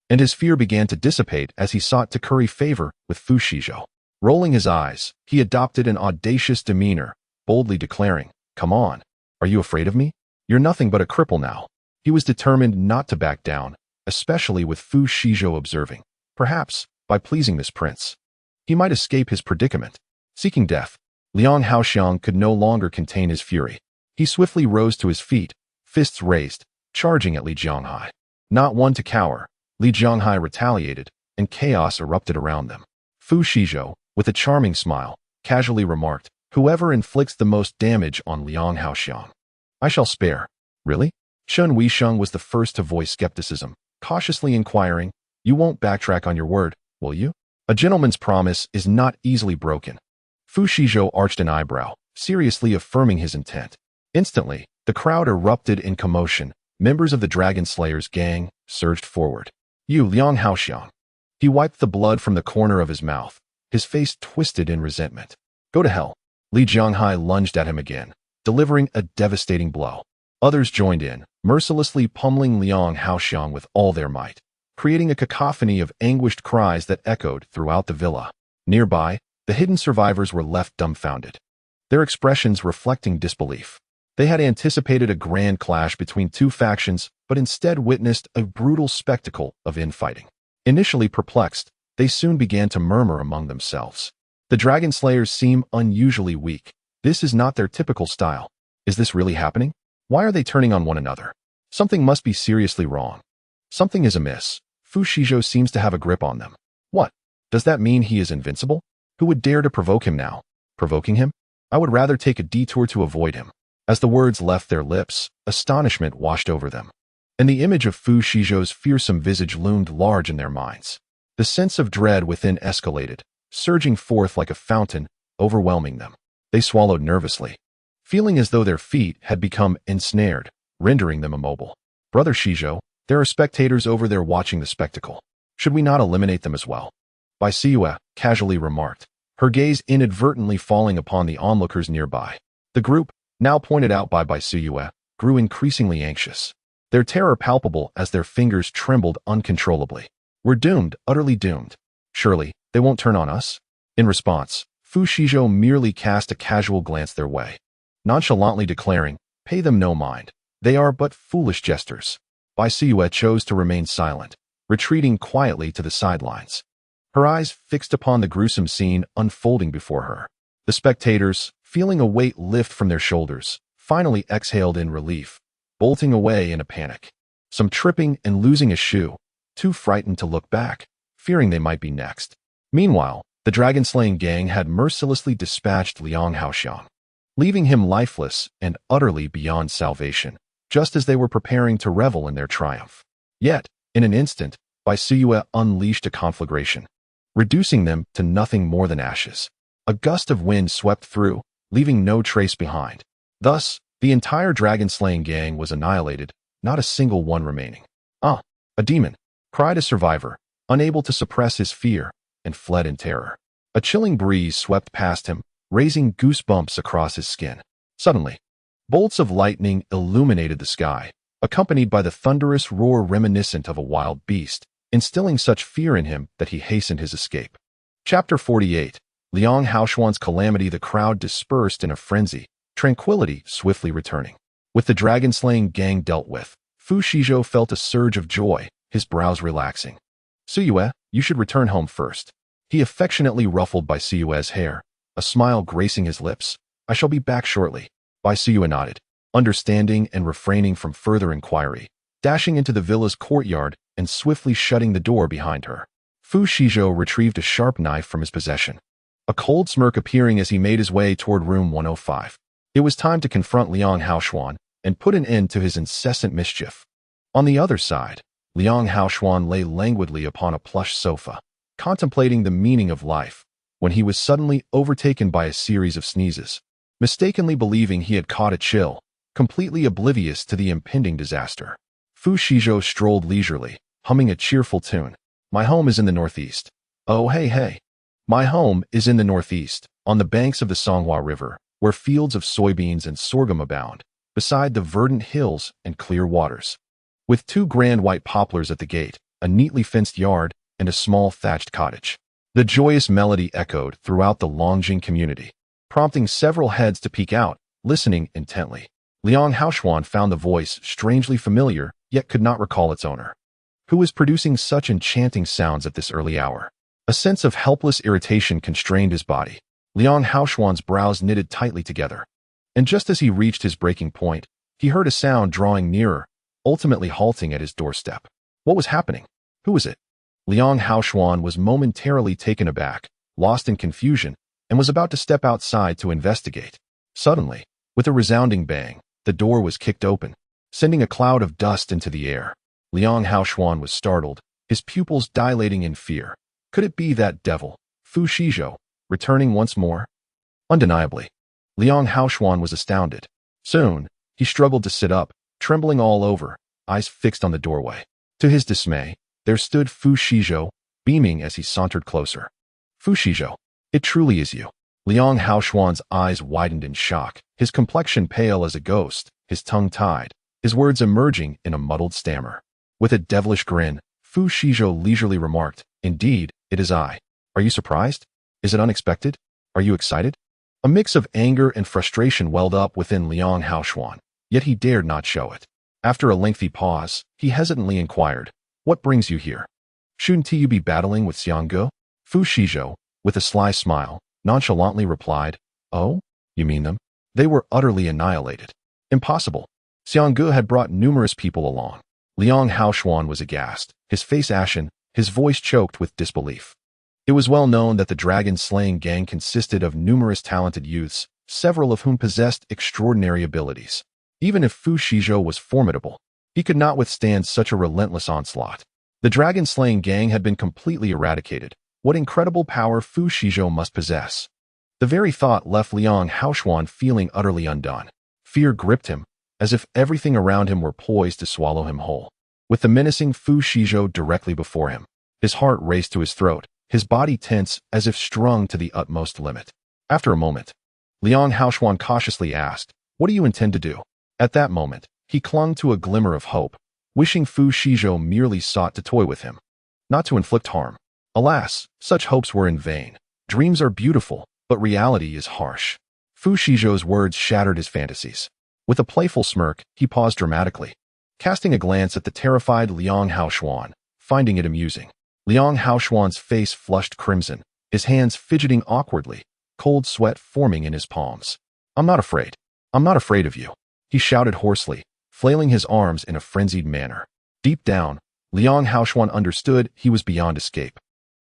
and his fear began to dissipate as he sought to curry favor with Fu Shizhou. Rolling his eyes, he adopted an audacious demeanor, boldly declaring, "Come on. Are you afraid of me? You're nothing but a cripple now." He was determined not to back down, especially with Fu Shizhou observing. Perhaps, by pleasing this prince, he might escape his predicament. Seeking death, Liang Haoxiang could no longer contain his fury. He swiftly rose to his feet, fists raised, charging at Li Jianghai. Not one to cower, Li Jianghai retaliated, and chaos erupted around them. Fu Shizhou, with a charming smile, casually remarked, "Whoever inflicts the most damage on Liang Haoxiang, I shall spare." "Really?" Shun Weisheng was the first to voice skepticism, cautiously inquiring, "You won't backtrack on your word, will you? A gentleman's promise is not easily broken." Fu Shizhou arched an eyebrow, seriously affirming his intent. Instantly, the crowd erupted in commotion. Members of the Dragon Slayers gang surged forward. "You, Liang Haoxiang." He wiped the blood from the corner of his mouth, his face twisted in resentment. "Go to hell." Li Jianghai lunged at him again, delivering a devastating blow. Others joined in, mercilessly pummeling Liang Haoxiang with all their might, creating a cacophony of anguished cries that echoed throughout the villa. Nearby, the hidden survivors were left dumbfounded, their expressions reflecting disbelief. They had anticipated a grand clash between two factions, but instead witnessed a brutal spectacle of infighting. Initially perplexed, they soon began to murmur among themselves. "The Dragon Slayers seem unusually weak. This is not their typical style. Is this really happening? Why are they turning on one another? Something must be seriously wrong. Something is amiss. Fu Shizhou seems to have a grip on them. What? Does that mean he is invincible? Who would dare to provoke him now? Provoking him? I would rather take a detour to avoid him." As the words left their lips, astonishment washed over them, and the image of Fu Shizhou's fearsome visage loomed large in their minds. The sense of dread within escalated, surging forth like a fountain, overwhelming them. They swallowed nervously, feeling as though their feet had become ensnared, rendering them immobile. "Brother Shizhou, there are spectators over there watching the spectacle. Should we not eliminate them as well?" Bai Siyue casually remarked, her gaze inadvertently falling upon the onlookers nearby. The group, now pointed out by Bai Siyue, grew increasingly anxious, their terror palpable as their fingers trembled uncontrollably. "We're doomed, utterly doomed. Surely, they won't turn on us?" In response, Fu Shizhou merely cast a casual glance their way, nonchalantly declaring, "Pay them no mind. They are but foolish jesters." Bai Siyue chose to remain silent, retreating quietly to the sidelines, her eyes fixed upon the gruesome scene unfolding before her. The spectators, feeling a weight lift from their shoulders, finally exhaled in relief, bolting away in a panic. Some tripping and losing a shoe, too frightened to look back, fearing they might be next. Meanwhile, the dragon-slaying gang had mercilessly dispatched Liang Haoxiang, leaving him lifeless and utterly beyond salvation, just as they were preparing to revel in their triumph. Yet, in an instant, Bai Siyue unleashed a conflagration, reducing them to nothing more than ashes. A gust of wind swept through, leaving no trace behind. Thus, the entire dragon-slaying gang was annihilated, not a single one remaining. "Ah, a demon!" cried a survivor, unable to suppress his fear, and fled in terror. A chilling breeze swept past him, raising goosebumps across his skin. Suddenly, bolts of lightning illuminated the sky, accompanied by the thunderous roar reminiscent of a wild beast, instilling such fear in him that he hastened his escape. Chapter 48. Liang Haoxiang's calamity. The crowd dispersed in a frenzy, tranquility swiftly returning. With the dragon-slaying gang dealt with, Fu Shizhou felt a surge of joy, his brows relaxing. "Siyue, you should return home first." He affectionately ruffled Bai Siyue's hair, a smile gracing his lips. "I shall be back shortly." Bai Siyue nodded, understanding and refraining from further inquiry, dashing into the villa's courtyard and swiftly shutting the door behind her. Fu Shizhou retrieved a sharp knife from his possession, a cold smirk appearing as he made his way toward room 105. It was time to confront Liang Haoxiang and put an end to his incessant mischief. On the other side, Liang Haoxiang lay languidly upon a plush sofa, contemplating the meaning of life, when he was suddenly overtaken by a series of sneezes. Mistakenly believing he had caught a chill, completely oblivious to the impending disaster, Fu Shizhou strolled leisurely, humming a cheerful tune. "My home is in the northeast. Oh, hey, hey. My home is in the northeast, on the banks of the Songhua River, where fields of soybeans and sorghum abound, beside the verdant hills and clear waters. With two grand white poplars at the gate, a neatly fenced yard, and a small thatched cottage. The joyous melody echoed throughout the Longjing community, prompting several heads to peek out, listening intently. Liang Haoshuan found the voice strangely familiar, yet could not recall its owner. Who was producing such enchanting sounds at this early hour? A sense of helpless irritation constrained his body. Liang Haoshuan's brows knitted tightly together. And just as he reached his breaking point, he heard a sound drawing nearer, ultimately halting at his doorstep. What was happening? Who was it? Liang Haoshuan was momentarily taken aback, lost in confusion, and was about to step outside to investigate. Suddenly, with a resounding bang, the door was kicked open, sending a cloud of dust into the air. Liang Haoshuan was startled, his pupils dilating in fear. Could it be that devil, Fu Shizhou, returning once more? Undeniably. Liang Haoshuan was astounded. Soon, he struggled to sit up, trembling all over, eyes fixed on the doorway. To his dismay, there stood Fu Shizhou, beaming as he sauntered closer. Fu Shizhou, it truly is you. Liang Haoshuan's eyes widened in shock, his complexion pale as a ghost, his tongue tied, his words emerging in a muddled stammer. With a devilish grin, Fu Shizhou leisurely remarked, "Indeed, it is I. Are you surprised? Is it unexpected? Are you excited?" A mix of anger and frustration welled up within Liang Haoshuan, yet he dared not show it. After a lengthy pause, he hesitantly inquired, "What brings you here? Shouldn't you be battling with Xiangge?" Fu Shizhou, with a sly smile, nonchalantly replied, "Oh, you mean them? They were utterly annihilated. Impossible. Xiangge had brought numerous people along." Liang Haoshuan was aghast, his face ashen, his voice choked with disbelief. It was well known that the dragon-slaying gang consisted of numerous talented youths, several of whom possessed extraordinary abilities. Even if Fu Shizhou was formidable, he could not withstand such a relentless onslaught. The dragon-slaying gang had been completely eradicated. What incredible power Fu Shizhou must possess. The very thought left Liang Haoshuan feeling utterly undone. Fear gripped him, as if everything around him were poised to swallow him whole. With the menacing Fu Shizhou directly before him, his heart raced to his throat, his body tense as if strung to the utmost limit. After a moment, Liang Haoshuan cautiously asked, "What do you intend to do?" At that moment, he clung to a glimmer of hope, wishing Fu Shizhou merely sought to toy with him, not to inflict harm. Alas, such hopes were in vain. Dreams are beautiful, but reality is harsh. Fu Shizhou's words shattered his fantasies. With a playful smirk, he paused dramatically, casting a glance at the terrified Liang Haoshuan, finding it amusing. Liang Haoshuan's face flushed crimson, his hands fidgeting awkwardly, cold sweat forming in his palms. "I'm not afraid. I'm not afraid of you," he shouted hoarsely, flailing his arms in a frenzied manner. Deep down, Liang Haoshuan understood he was beyond escape.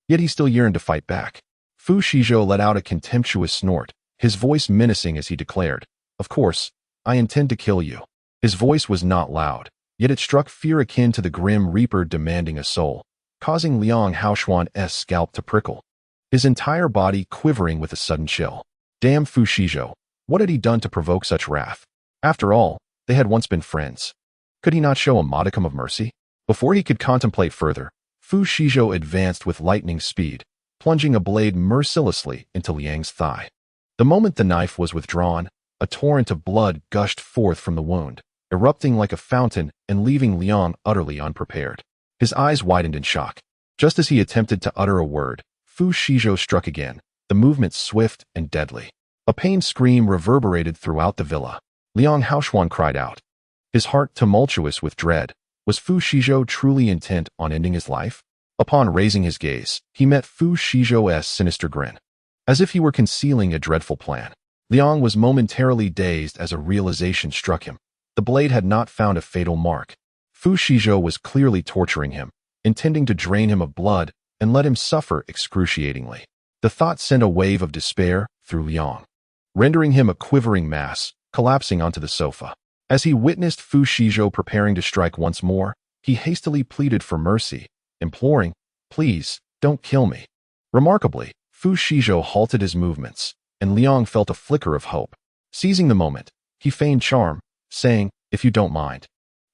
Yet he still yearned to fight back. Fu Shizhou let out a contemptuous snort, his voice menacing as he declared, "Of course, I intend to kill you." His voice was not loud, yet it struck fear akin to the grim reaper demanding a soul, causing Liang Haoshuan's scalp to prickle, his entire body quivering with a sudden chill. Damn Fu Shizhou, what had he done to provoke such wrath? After all, they had once been friends. Could he not show a modicum of mercy? Before he could contemplate further, Fu Shizhou advanced with lightning speed, plunging a blade mercilessly into Liang's thigh. The moment the knife was withdrawn, a torrent of blood gushed forth from the wound, erupting like a fountain and leaving Liang utterly unprepared. His eyes widened in shock. Just as he attempted to utter a word, Fu Shizhou struck again, the movement swift and deadly. A pained scream reverberated throughout the villa. Liang Haoshuan cried out, his heart tumultuous with dread. Was Fu Shizhou truly intent on ending his life? Upon raising his gaze, he met Fu Shizhou's sinister grin. As if he were concealing a dreadful plan, Liang was momentarily dazed as a realization struck him. The blade had not found a fatal mark. Fu Shizhou was clearly torturing him, intending to drain him of blood and let him suffer excruciatingly. The thought sent a wave of despair through Liang, rendering him a quivering mass, collapsing onto the sofa. As he witnessed Fu Shizhou preparing to strike once more, he hastily pleaded for mercy, imploring, "Please, don't kill me." Remarkably, Fu Shizhou halted his movements, and Liang felt a flicker of hope. Seizing the moment, he feigned charm, saying, "If you don't mind,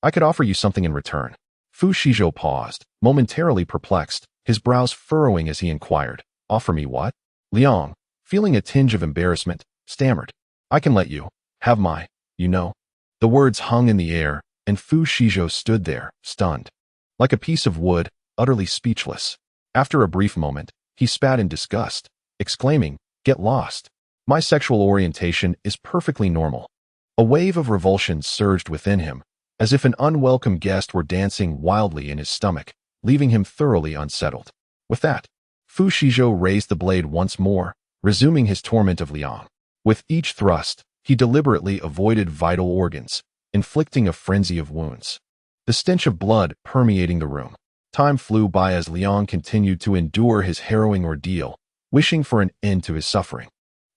I could offer you something in return." Fu Shizhou paused, momentarily perplexed, his brows furrowing as he inquired, "Offer me what?" Liang, feeling a tinge of embarrassment, stammered, "I can let you have my, you know." The words hung in the air, and Fu Shizhou stood there, stunned, like a piece of wood, utterly speechless. After a brief moment, He spat in disgust, exclaiming, "Get lost. My sexual orientation is perfectly normal." A wave of revulsion surged within him, as if an unwelcome guest were dancing wildly in his stomach, leaving him thoroughly unsettled. With that, Fu Shizhou raised the blade once more, resuming his torment of Liang. With each thrust, he deliberately avoided vital organs, inflicting a frenzy of wounds. The stench of blood permeating the room. Time flew by as Liang continued to endure his harrowing ordeal, wishing for an end to his suffering.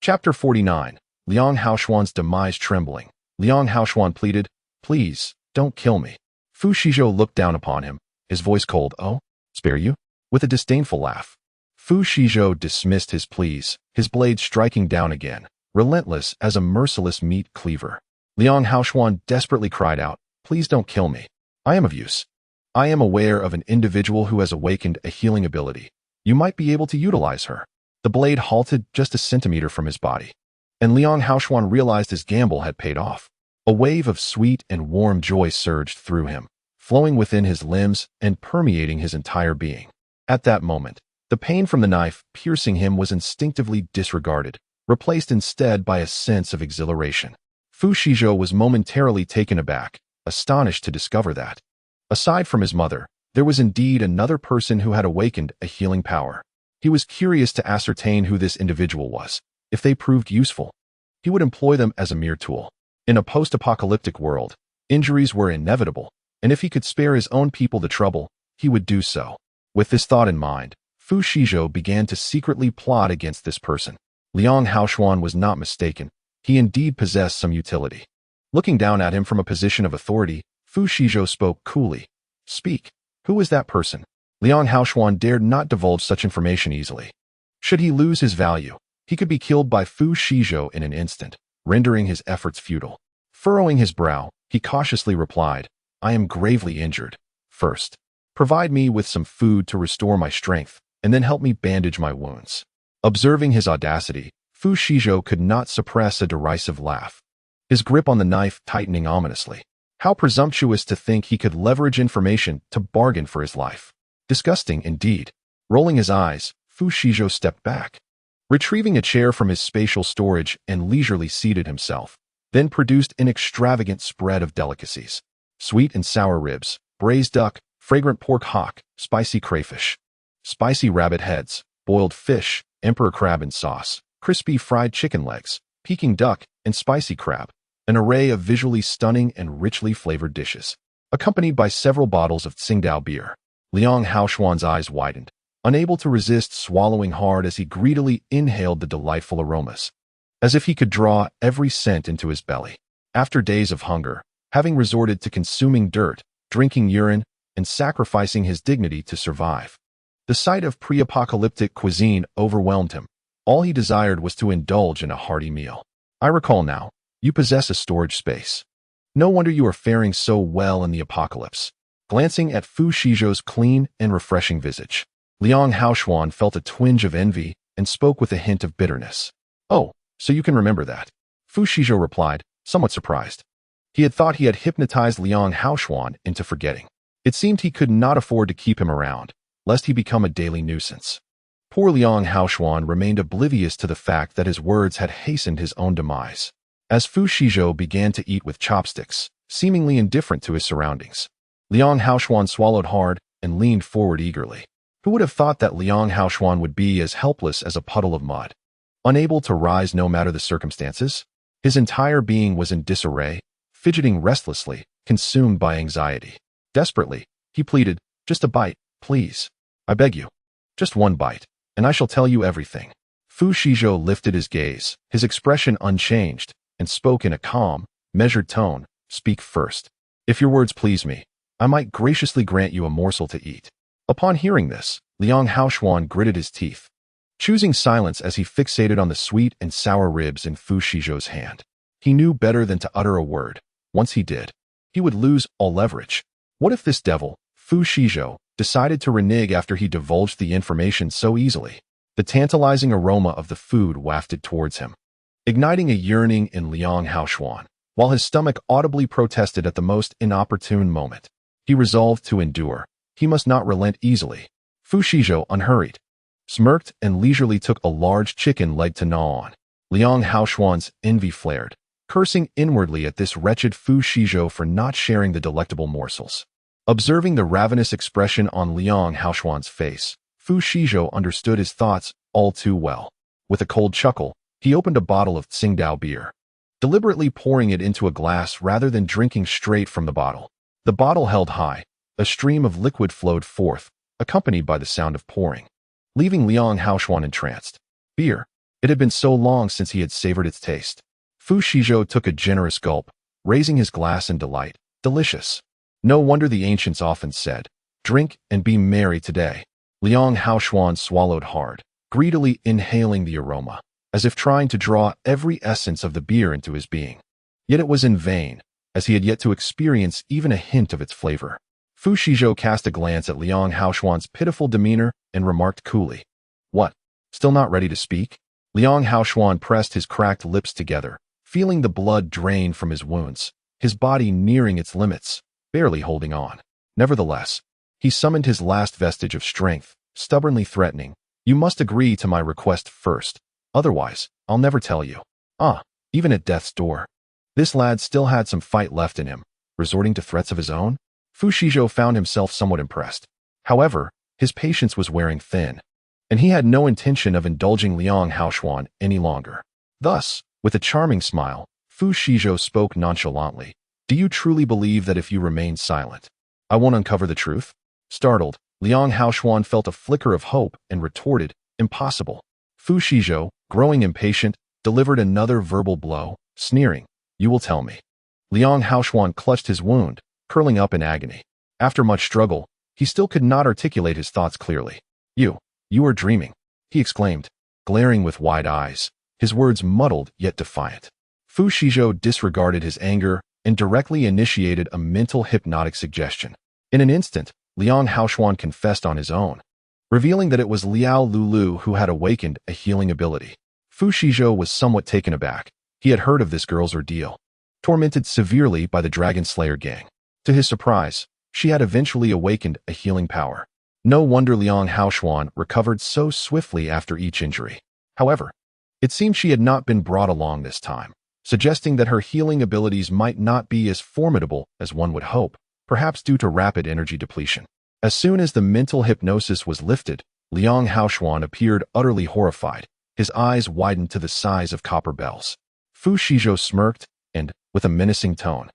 Chapter 49. Liang Haoshuan's demise trembling. Liang Haoshuan pleaded, "Please, don't kill me." Fu Shizhou looked down upon him, his voice cold. "Oh, spare you?" With a disdainful laugh. Fu Shizhou dismissed his pleas, his blade striking down again, relentless as a merciless meat cleaver. Liang Haoshuan desperately cried out, "Please don't kill me. I am of use. I am aware of an individual who has awakened a healing ability. You might be able to utilize her." The blade halted just a centimeter from his body, and Liang Haoshuan realized his gamble had paid off. A wave of sweet and warm joy surged through him, flowing within his limbs and permeating his entire being. At that moment, the pain from the knife piercing him was instinctively disregarded, replaced instead by a sense of exhilaration. Fu Shizhou was momentarily taken aback, astonished to discover that, aside from his mother, there was indeed another person who had awakened a healing power. He was curious to ascertain who this individual was. If they proved useful, he would employ them as a mere tool. In a post-apocalyptic world, injuries were inevitable, and if he could spare his own people the trouble, he would do so. With this thought in mind, Fu Shizhou began to secretly plot against this person. Liang Haoshuan was not mistaken. He indeed possessed some utility. Looking down at him from a position of authority, Fu Shizhou spoke coolly. "Speak. Who is that person?" Liang Haoshuan dared not divulge such information easily. Should he lose his value, he could be killed by Fu Shizhou in an instant, rendering his efforts futile. Furrowing his brow, he cautiously replied, "I am gravely injured. First, provide me with some food to restore my strength, and then help me bandage my wounds." Observing his audacity, Fu Shizhou could not suppress a derisive laugh, his grip on the knife tightening ominously. How presumptuous to think he could leverage information to bargain for his life. Disgusting indeed. Rolling his eyes, Fu Shizhou stepped back, retrieving a chair from his spatial storage and leisurely seated himself, then produced an extravagant spread of delicacies. Sweet and sour ribs, braised duck, fragrant pork hock, spicy crayfish, spicy rabbit heads, boiled fish, emperor crab in sauce, crispy fried chicken legs, Peking duck, and spicy crab, an array of visually stunning and richly flavored dishes, accompanied by several bottles of Tsingtao beer. Liang Haoshuan's eyes widened, unable to resist swallowing hard as he greedily inhaled the delightful aromas, as if he could draw every scent into his belly. After days of hunger, having resorted to consuming dirt, drinking urine, and sacrificing his dignity to survive, the sight of pre-apocalyptic cuisine overwhelmed him. All he desired was to indulge in a hearty meal. "I recall now, you possess a storage space. No wonder you are faring so well in the apocalypse." Glancing at Fu Shizhou's clean and refreshing visage, Liang Haoshuan felt a twinge of envy and spoke with a hint of bitterness. "Oh, so you can remember that?" Fu Shizhou replied, somewhat surprised. He had thought he had hypnotized Liang Haoshuan into forgetting. It seemed he could not afford to keep him around, lest he become a daily nuisance. Poor Liang Haoshuan remained oblivious to the fact that his words had hastened his own demise. As Fu Shizhou began to eat with chopsticks, seemingly indifferent to his surroundings, Liang Haoshuan swallowed hard and leaned forward eagerly. Who would have thought that Liang Haoshuan would be as helpless as a puddle of mud, unable to rise no matter the circumstances? His entire being was in disarray, fidgeting restlessly, consumed by anxiety. Desperately, he pleaded, "Just a bite, please. I beg you. Just one bite, and I shall tell you everything." Fu Shizhou lifted his gaze, his expression unchanged, and spoke in a calm, measured tone, "Speak first. If your words please me, I might graciously grant you a morsel to eat." Upon hearing this, Liang Haoshuan gritted his teeth, choosing silence as he fixated on the sweet and sour ribs in Fu Shizhou's hand. He knew better than to utter a word. Once he did, he would lose all leverage. What if this devil, Fu Shizhou, decided to renege after he divulged the information so easily? The tantalizing aroma of the food wafted towards him, igniting a yearning in Liang Haoshuan, while his stomach audibly protested at the most inopportune moment. He resolved to endure. He must not relent easily. Fu Shizhou unhurried, smirked and leisurely took a large chicken leg to gnaw on. Liang Haoshuan's envy flared, cursing inwardly at this wretched Fu Shizhou for not sharing the delectable morsels. Observing the ravenous expression on Liang Haoshuan's face, Fu Shizhou understood his thoughts all too well. With a cold chuckle, he opened a bottle of Tsingtao beer, deliberately pouring it into a glass rather than drinking straight from the bottle. The bottle held high, a stream of liquid flowed forth, accompanied by the sound of pouring, leaving Liang Haoshuan entranced. Beer. It had been so long since he had savored its taste. Fu Shizhou took a generous gulp, raising his glass in delight. Delicious. No wonder the ancients often said, "Drink and be merry today." Liang Haoshuan swallowed hard, greedily inhaling the aroma, as if trying to draw every essence of the beer into his being. Yet it was in vain, as he had yet to experience even a hint of its flavor. Fu Shizhou cast a glance at Liang Haoshuan's pitiful demeanor and remarked coolly, "What? Still not ready to speak?" Liang Haoshuan pressed his cracked lips together, feeling the blood drain from his wounds, his body nearing its limits, barely holding on. Nevertheless, he summoned his last vestige of strength, stubbornly threatening, "You must agree to my request first. Otherwise, I'll never tell you." Even at death's door. This lad still had some fight left in him, resorting to threats of his own? Fu Shizhou found himself somewhat impressed. However, his patience was wearing thin, and he had no intention of indulging Liang Haoshuan any longer. Thus, with a charming smile, Fu Shizhou spoke nonchalantly. "Do you truly believe that if you remain silent, I won't uncover the truth?" Startled, Liang Haoshuan felt a flicker of hope and retorted, "Impossible." Fu Shizhou, growing impatient, delivered another verbal blow, sneering, "You will tell me." Liang Haoshuan clutched his wound, curling up in agony. After much struggle, he still could not articulate his thoughts clearly. You are dreaming," he exclaimed, glaring with wide eyes, his words muddled yet defiant. Fu Shizhou disregarded his anger and directly initiated a mental hypnotic suggestion. In an instant, Liang Haoshuan confessed on his own, revealing that it was Liao Lulu who had awakened a healing ability. Fu Shizhou was somewhat taken aback. He had heard of this girl's ordeal, tormented severely by the Dragon Slayer gang. To his surprise, she had eventually awakened a healing power. No wonder Liang Haoshuan recovered so swiftly after each injury. However, it seemed she had not been brought along this time, suggesting that her healing abilities might not be as formidable as one would hope, perhaps due to rapid energy depletion. As soon as the mental hypnosis was lifted, Liang Haoshuan appeared utterly horrified, his eyes widened to the size of copper bells. Fu Shizhou smirked and, with a menacing tone,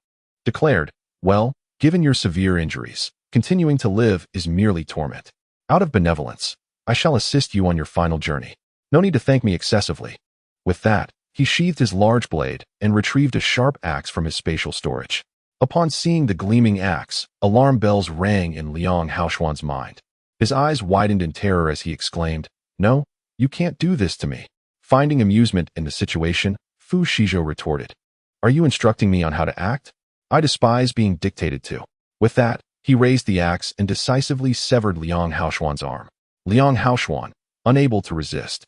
declared, "Well, given your severe injuries, continuing to live is merely torment. Out of benevolence, I shall assist you on your final journey. No need to thank me excessively." With that, he sheathed his large blade and retrieved a sharp axe from his spatial storage. Upon seeing the gleaming axe, alarm bells rang in Liang Haoshuan's mind. His eyes widened in terror as he exclaimed, "No, you can't do this to me." Finding amusement in the situation, Fu Shizhou retorted, "Are you instructing me on how to act? I despise being dictated to." With that, he raised the axe and decisively severed Liang Haoshuan's arm. Liang Haoshuan, unable to resist,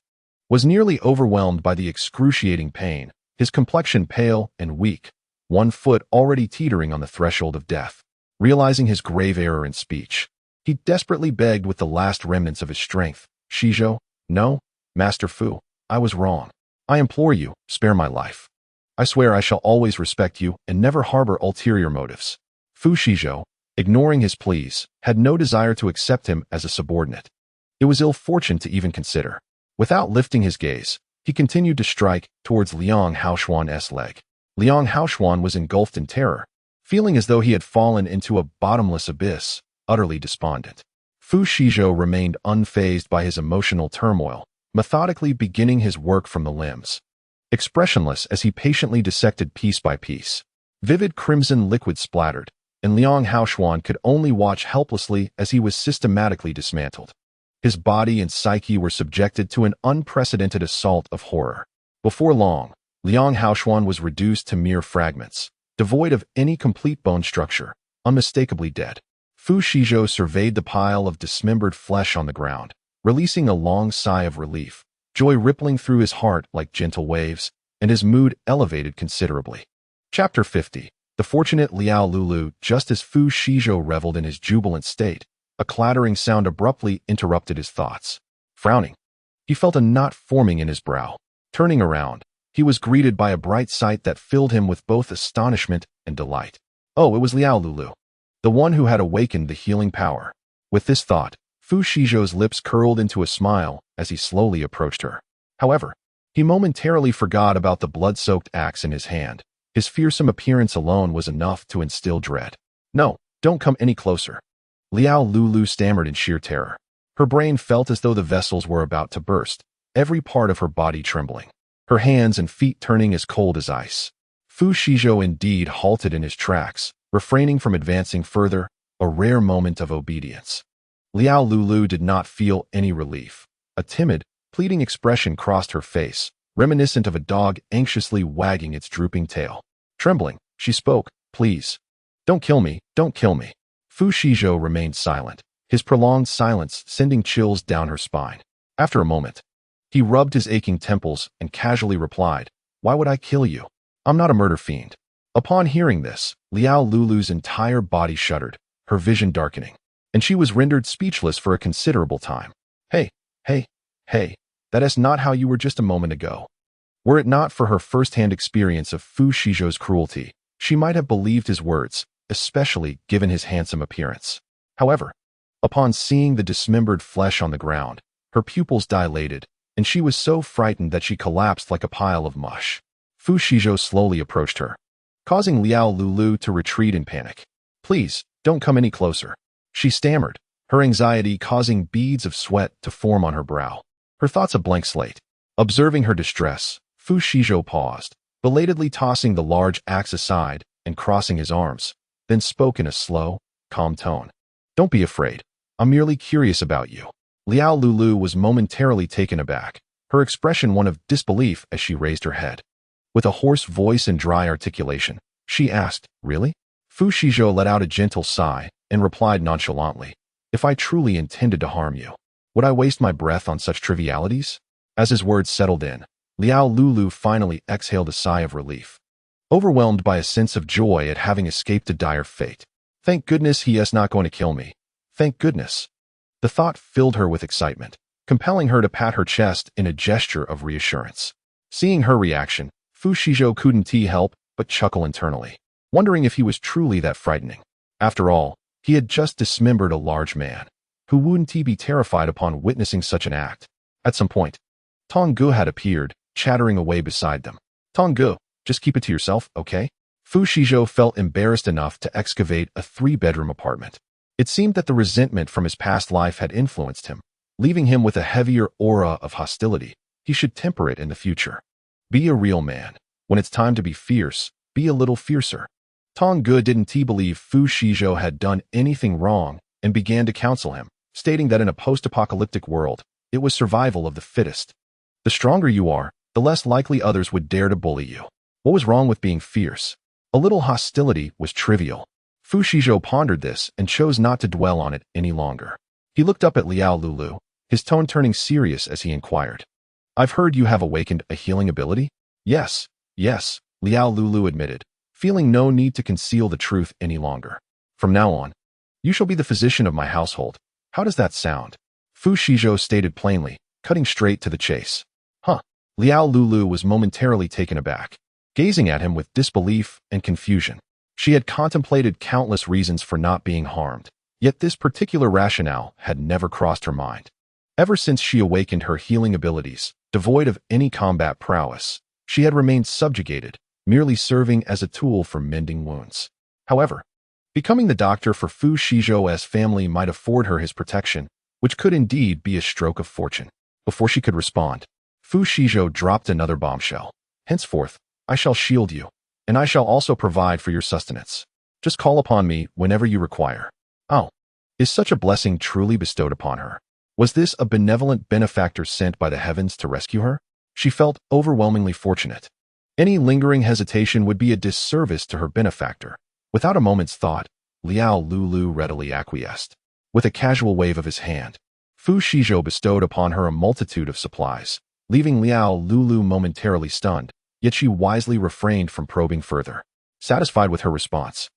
was nearly overwhelmed by the excruciating pain, his complexion pale and weak, one foot already teetering on the threshold of death. Realizing his grave error in speech, he desperately begged with the last remnants of his strength, "Shizhou, no, Master Fu, I was wrong. I implore you, spare my life. I swear I shall always respect you and never harbor ulterior motives." Fu Shizhou, ignoring his pleas, had no desire to accept him as a subordinate. It was ill fortune to even consider. Without lifting his gaze, he continued to strike towards Liang Haoshuan's leg. Liang Haoshuan was engulfed in terror, feeling as though he had fallen into a bottomless abyss, utterly despondent. Fu Shizhou remained unfazed by his emotional turmoil, methodically beginning his work from the limbs, expressionless as he patiently dissected piece by piece. Vivid crimson liquid splattered, and Liang Haoshuan could only watch helplessly as he was systematically dismantled. His body and psyche were subjected to an unprecedented assault of horror. Before long, Liang Haoshuan was reduced to mere fragments, devoid of any complete bone structure, unmistakably dead. Fu Shizhou surveyed the pile of dismembered flesh on the ground, releasing a long sigh of relief, joy rippling through his heart like gentle waves, and his mood elevated considerably. Chapter 50. The fortunate Liao Lulu. Just as Fu Shizhou reveled in his jubilant state, a clattering sound abruptly interrupted his thoughts. Frowning, he felt a knot forming in his brow. Turning around, he was greeted by a bright sight that filled him with both astonishment and delight. Oh, it was Liao Lulu, the one who had awakened the healing power. With this thought, Fu Shizhou's lips curled into a smile as he slowly approached her. However, he momentarily forgot about the blood-soaked axe in his hand. His fearsome appearance alone was enough to instill dread. No, don't come any closer. Liao Lulu stammered in sheer terror. Her brain felt as though the vessels were about to burst, every part of her body trembling, her hands and feet turning as cold as ice. Fu Shizhou indeed halted in his tracks, refraining from advancing further, a rare moment of obedience. Liao Lulu did not feel any relief. A timid, pleading expression crossed her face, reminiscent of a dog anxiously wagging its drooping tail. Trembling, she spoke, "Please. Don't kill me, don't kill me." Fu Shizhou remained silent, his prolonged silence sending chills down her spine. After a moment, he rubbed his aching temples and casually replied, "Why would I kill you? I'm not a murder fiend." Upon hearing this, Liao Lulu's entire body shuddered, her vision darkening, and she was rendered speechless for a considerable time. Hey, that is not how you were just a moment ago." Were it not for her first-hand experience of Fu Shizhou's cruelty, she might have believed his words, especially given his handsome appearance. However, upon seeing the dismembered flesh on the ground, her pupils dilated, and she was so frightened that she collapsed like a pile of mush. Fu Shizhou slowly approached her, causing Liao Lulu to retreat in panic. "Please, don't come any closer," she stammered, her anxiety causing beads of sweat to form on her brow, her thoughts a blank slate. Observing her distress, Fu Shizhou paused, belatedly tossing the large axe aside and crossing his arms, then spoke in a slow, calm tone. "Don't be afraid. I'm merely curious about you." Liao Lulu was momentarily taken aback, her expression one of disbelief as she raised her head. With a hoarse voice and dry articulation, she asked, "Really?" Fu Shizhou let out a gentle sigh and replied nonchalantly, "If I truly intended to harm you, would I waste my breath on such trivialities?" As his words settled in, Liao Lulu finally exhaled a sigh of relief, overwhelmed by a sense of joy at having escaped a dire fate. "Thank goodness he is not going to kill me. Thank goodness." The thought filled her with excitement, compelling her to pat her chest in a gesture of reassurance. Seeing her reaction, Fu Shizhou couldn't help but chuckle internally, wondering if he was truly that frightening. After all, he had just dismembered a large man. Who wouldn't he be terrified upon witnessing such an act? At some point, Tonggu had appeared, chattering away beside them. "Tonggu, just keep it to yourself, okay?" Fu Shizhou felt embarrassed enough to excavate a 3-bedroom apartment. It seemed that the resentment from his past life had influenced him, leaving him with a heavier aura of hostility. He should temper it in the future. Be a real man. When it's time to be fierce, be a little fiercer. Tonggu didn't believe Fu Shizhou had done anything wrong and began to counsel him, stating that in a post-apocalyptic world, it was survival of the fittest. The stronger you are, the less likely others would dare to bully you. What was wrong with being fierce? A little hostility was trivial. Fu Shizhou pondered this and chose not to dwell on it any longer. He looked up at Liao Lulu, his tone turning serious as he inquired, "I've heard you have awakened a healing ability?" Yes, Liao Lulu admitted, feeling no need to conceal the truth any longer. "From now on, you shall be the physician of my household. How does that sound?" Fu Shizhou stated plainly, cutting straight to the chase. "Huh." Liao Lulu was momentarily taken aback, gazing at him with disbelief and confusion. She had contemplated countless reasons for not being harmed, yet this particular rationale had never crossed her mind. Ever since she awakened her healing abilities, devoid of any combat prowess, she had remained subjugated, merely serving as a tool for mending wounds. However, becoming the doctor for Fu Shizhou's family might afford her his protection, which could indeed be a stroke of fortune. Before she could respond, Fu Shizhou dropped another bombshell. "Henceforth, I shall shield you, and I shall also provide for your sustenance. Just call upon me whenever you require." Oh, is such a blessing truly bestowed upon her? Was this a benevolent benefactor sent by the heavens to rescue her? She felt overwhelmingly fortunate. Any lingering hesitation would be a disservice to her benefactor. Without a moment's thought, Liao Lulu readily acquiesced. With a casual wave of his hand, Fu Shizhou bestowed upon her a multitude of supplies, leaving Liao Lulu momentarily stunned, yet she wisely refrained from probing further. Satisfied with her response,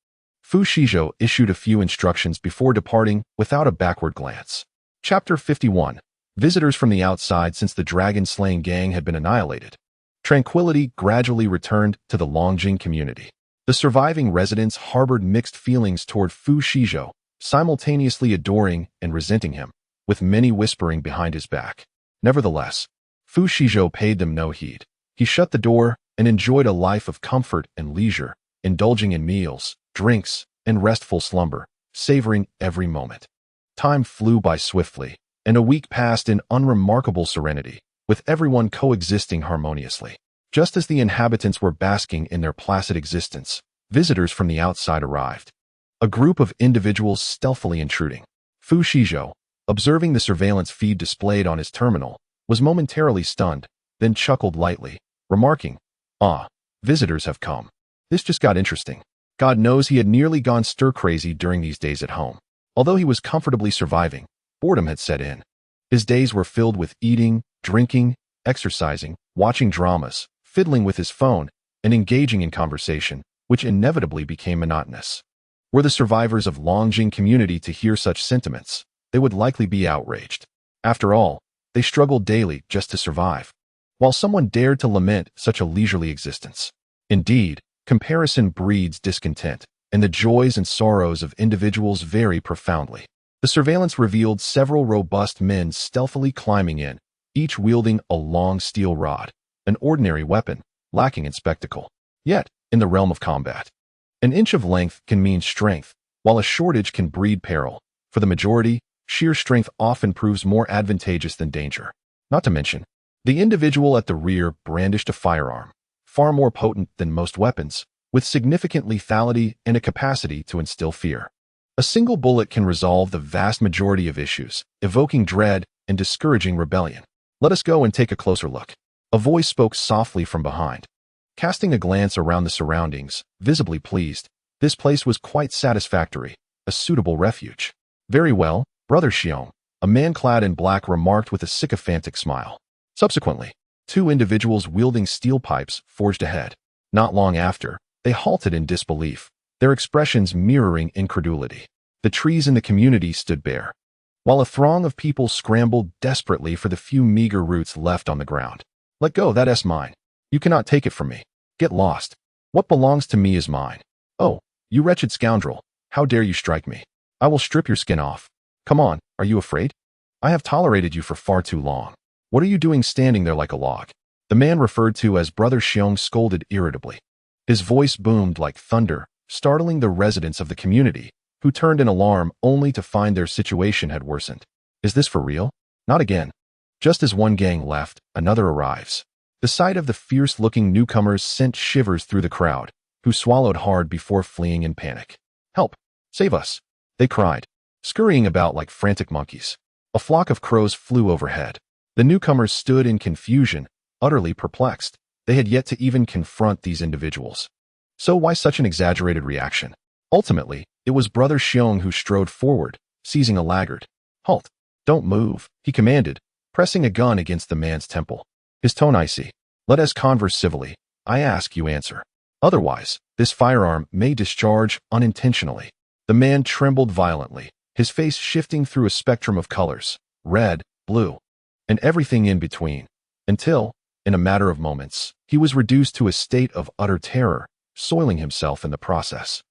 Fu Shizhou issued a few instructions before departing without a backward glance. Chapter 51. visitors from the outside since the dragon-slaying gang had been annihilated. Tranquility gradually returned to the Longjing community. The surviving residents harbored mixed feelings toward Fu Shizhou, simultaneously adoring and resenting him, with many whispering behind his back. Nevertheless, Fu Shizhou paid them no heed. He shut the door and enjoyed a life of comfort and leisure, indulging in meals, drinks, and restful slumber, savoring every moment. Time flew by swiftly, and a week passed in unremarkable serenity, with everyone coexisting harmoniously. Just as the inhabitants were basking in their placid existence, visitors from the outside arrived. A group of individuals stealthily intruding. Fu Shizhou, observing the surveillance feed displayed on his terminal, was momentarily stunned, then chuckled lightly, remarking, "Ah, visitors have come. This just got interesting." God knows he had nearly gone stir-crazy during these days at home. Although he was comfortably surviving, boredom had set in. His days were filled with eating, drinking, exercising, watching dramas, fiddling with his phone, and engaging in conversation, which inevitably became monotonous. Were the survivors of Longjing community to hear such sentiments, they would likely be outraged. After all, they struggled daily just to survive, while someone dared to lament such a leisurely existence. Indeed, comparison breeds discontent, and the joys and sorrows of individuals vary profoundly. The surveillance revealed several robust men stealthily climbing in, each wielding a long steel rod, an ordinary weapon, lacking in spectacle. Yet, in the realm of combat, an inch of length can mean strength, while a shortage can breed peril. For the majority, sheer strength often proves more advantageous than danger. Not to mention, the individual at the rear brandished a firearm, far more potent than most weapons, with significant lethality and a capacity to instill fear. A single bullet can resolve the vast majority of issues, evoking dread and discouraging rebellion. "Let us go and take a closer look." A voice spoke softly from behind. Casting a glance around the surroundings, visibly pleased, this place was quite satisfactory, a suitable refuge. "Very well, Brother Xiong," a man clad in black remarked with a sycophantic smile. Subsequently, two individuals wielding steel pipes forged ahead. Not long after, they halted in disbelief, their expressions mirroring incredulity. The trees in the community stood bare, while a throng of people scrambled desperately for the few meager roots left on the ground. "Let go, that's mine. You cannot take it from me. Get lost. What belongs to me is mine. Oh, you wretched scoundrel, how dare you strike me? I will strip your skin off. Come on, are you afraid? I have tolerated you for far too long. What are you doing standing there like a log?" The man referred to as Brother Xiong scolded irritably. His voice boomed like thunder, startling the residents of the community, who turned in alarm only to find their situation had worsened. "Is this for real? Not again." Just as one gang left, another arrives. The sight of the fierce-looking newcomers sent shivers through the crowd, who swallowed hard before fleeing in panic. "Help! Save us!" they cried, scurrying about like frantic monkeys. A flock of crows flew overhead. The newcomers stood in confusion, utterly perplexed. They had yet to even confront these individuals. So why such an exaggerated reaction? Ultimately, it was Brother Xiong who strode forward, seizing a laggard. "Halt! Don't move," he commanded, pressing a gun against the man's temple. His tone icy. "Let us converse civilly. I ask, you answer. Otherwise, this firearm may discharge unintentionally." The man trembled violently, his face shifting through a spectrum of colors, red, blue, and everything in between, until, in a matter of moments, he was reduced to a state of utter terror, soiling himself in the process.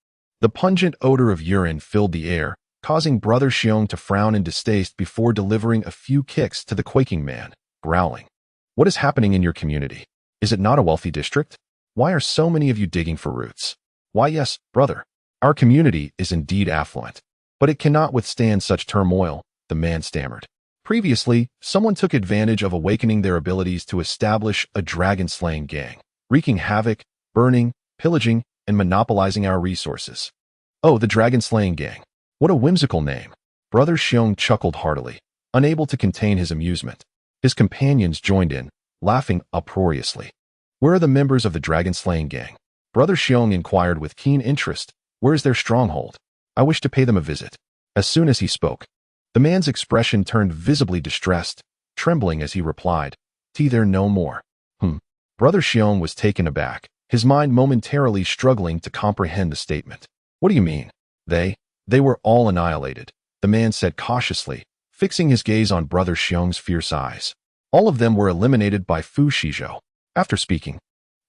The pungent odor of urine filled the air, causing Brother Xiong to frown in distaste before delivering a few kicks to the quaking man, growling. "What is happening in your community? Is it not a wealthy district? Why are so many of you digging for roots?" "Why, yes, brother. Our community is indeed affluent, but it cannot withstand such turmoil," the man stammered. Previously, someone took advantage of awakening their abilities to establish a dragon-slaying gang, wreaking havoc, burning, pillaging, and monopolizing our resources. "Oh, the dragon-slaying gang. What a whimsical name." Brother Xiong chuckled heartily, unable to contain his amusement. His companions joined in, laughing uproariously. "Where are the members of the dragon-slaying gang?" Brother Xiong inquired with keen interest. "Where is their stronghold? I wish to pay them a visit." As soon as he spoke, the man's expression turned visibly distressed, trembling as he replied, "There no more." Brother Xiong was taken aback, his mind momentarily struggling to comprehend the statement. "What do you mean? They were all annihilated," the man said cautiously, fixing his gaze on Brother Xiong's fierce eyes. All of them were eliminated by Fu Shizhou. After speaking,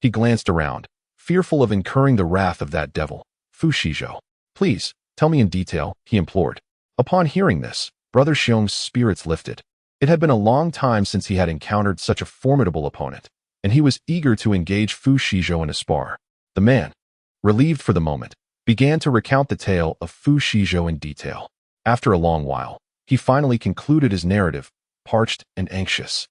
he glanced around, fearful of incurring the wrath of that devil. Fu Shizhou, please, tell me in detail, he implored. Upon hearing this, Brother Xiong's spirits lifted. It had been a long time since he had encountered such a formidable opponent, and he was eager to engage Fu Shizhou in a spar. The man, relieved for the moment, began to recount the tale of Fu Shizhou in detail. After a long while, he finally concluded his narrative, parched and anxious.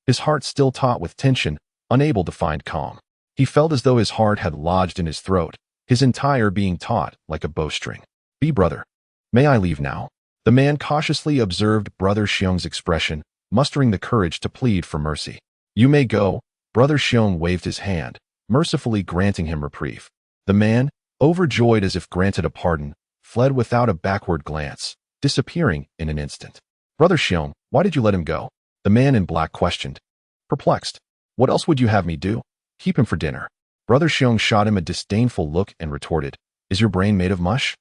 His heart still taut with tension, unable to find calm. He felt as though his heart had lodged in his throat, his entire being taut like a bowstring. Be brother. May I leave now? The man cautiously observed Brother Xiong's expression, mustering the courage to plead for mercy. You may go. Brother Xiong waved his hand, mercifully granting him reprieve. The man, overjoyed as if granted a pardon, fled without a backward glance, disappearing in an instant. Brother Xiong, why did you let him go? The man in black questioned. Perplexed. What else would you have me do? Keep him for dinner. Brother Xiong shot him a disdainful look and retorted, Is your brain made of mush?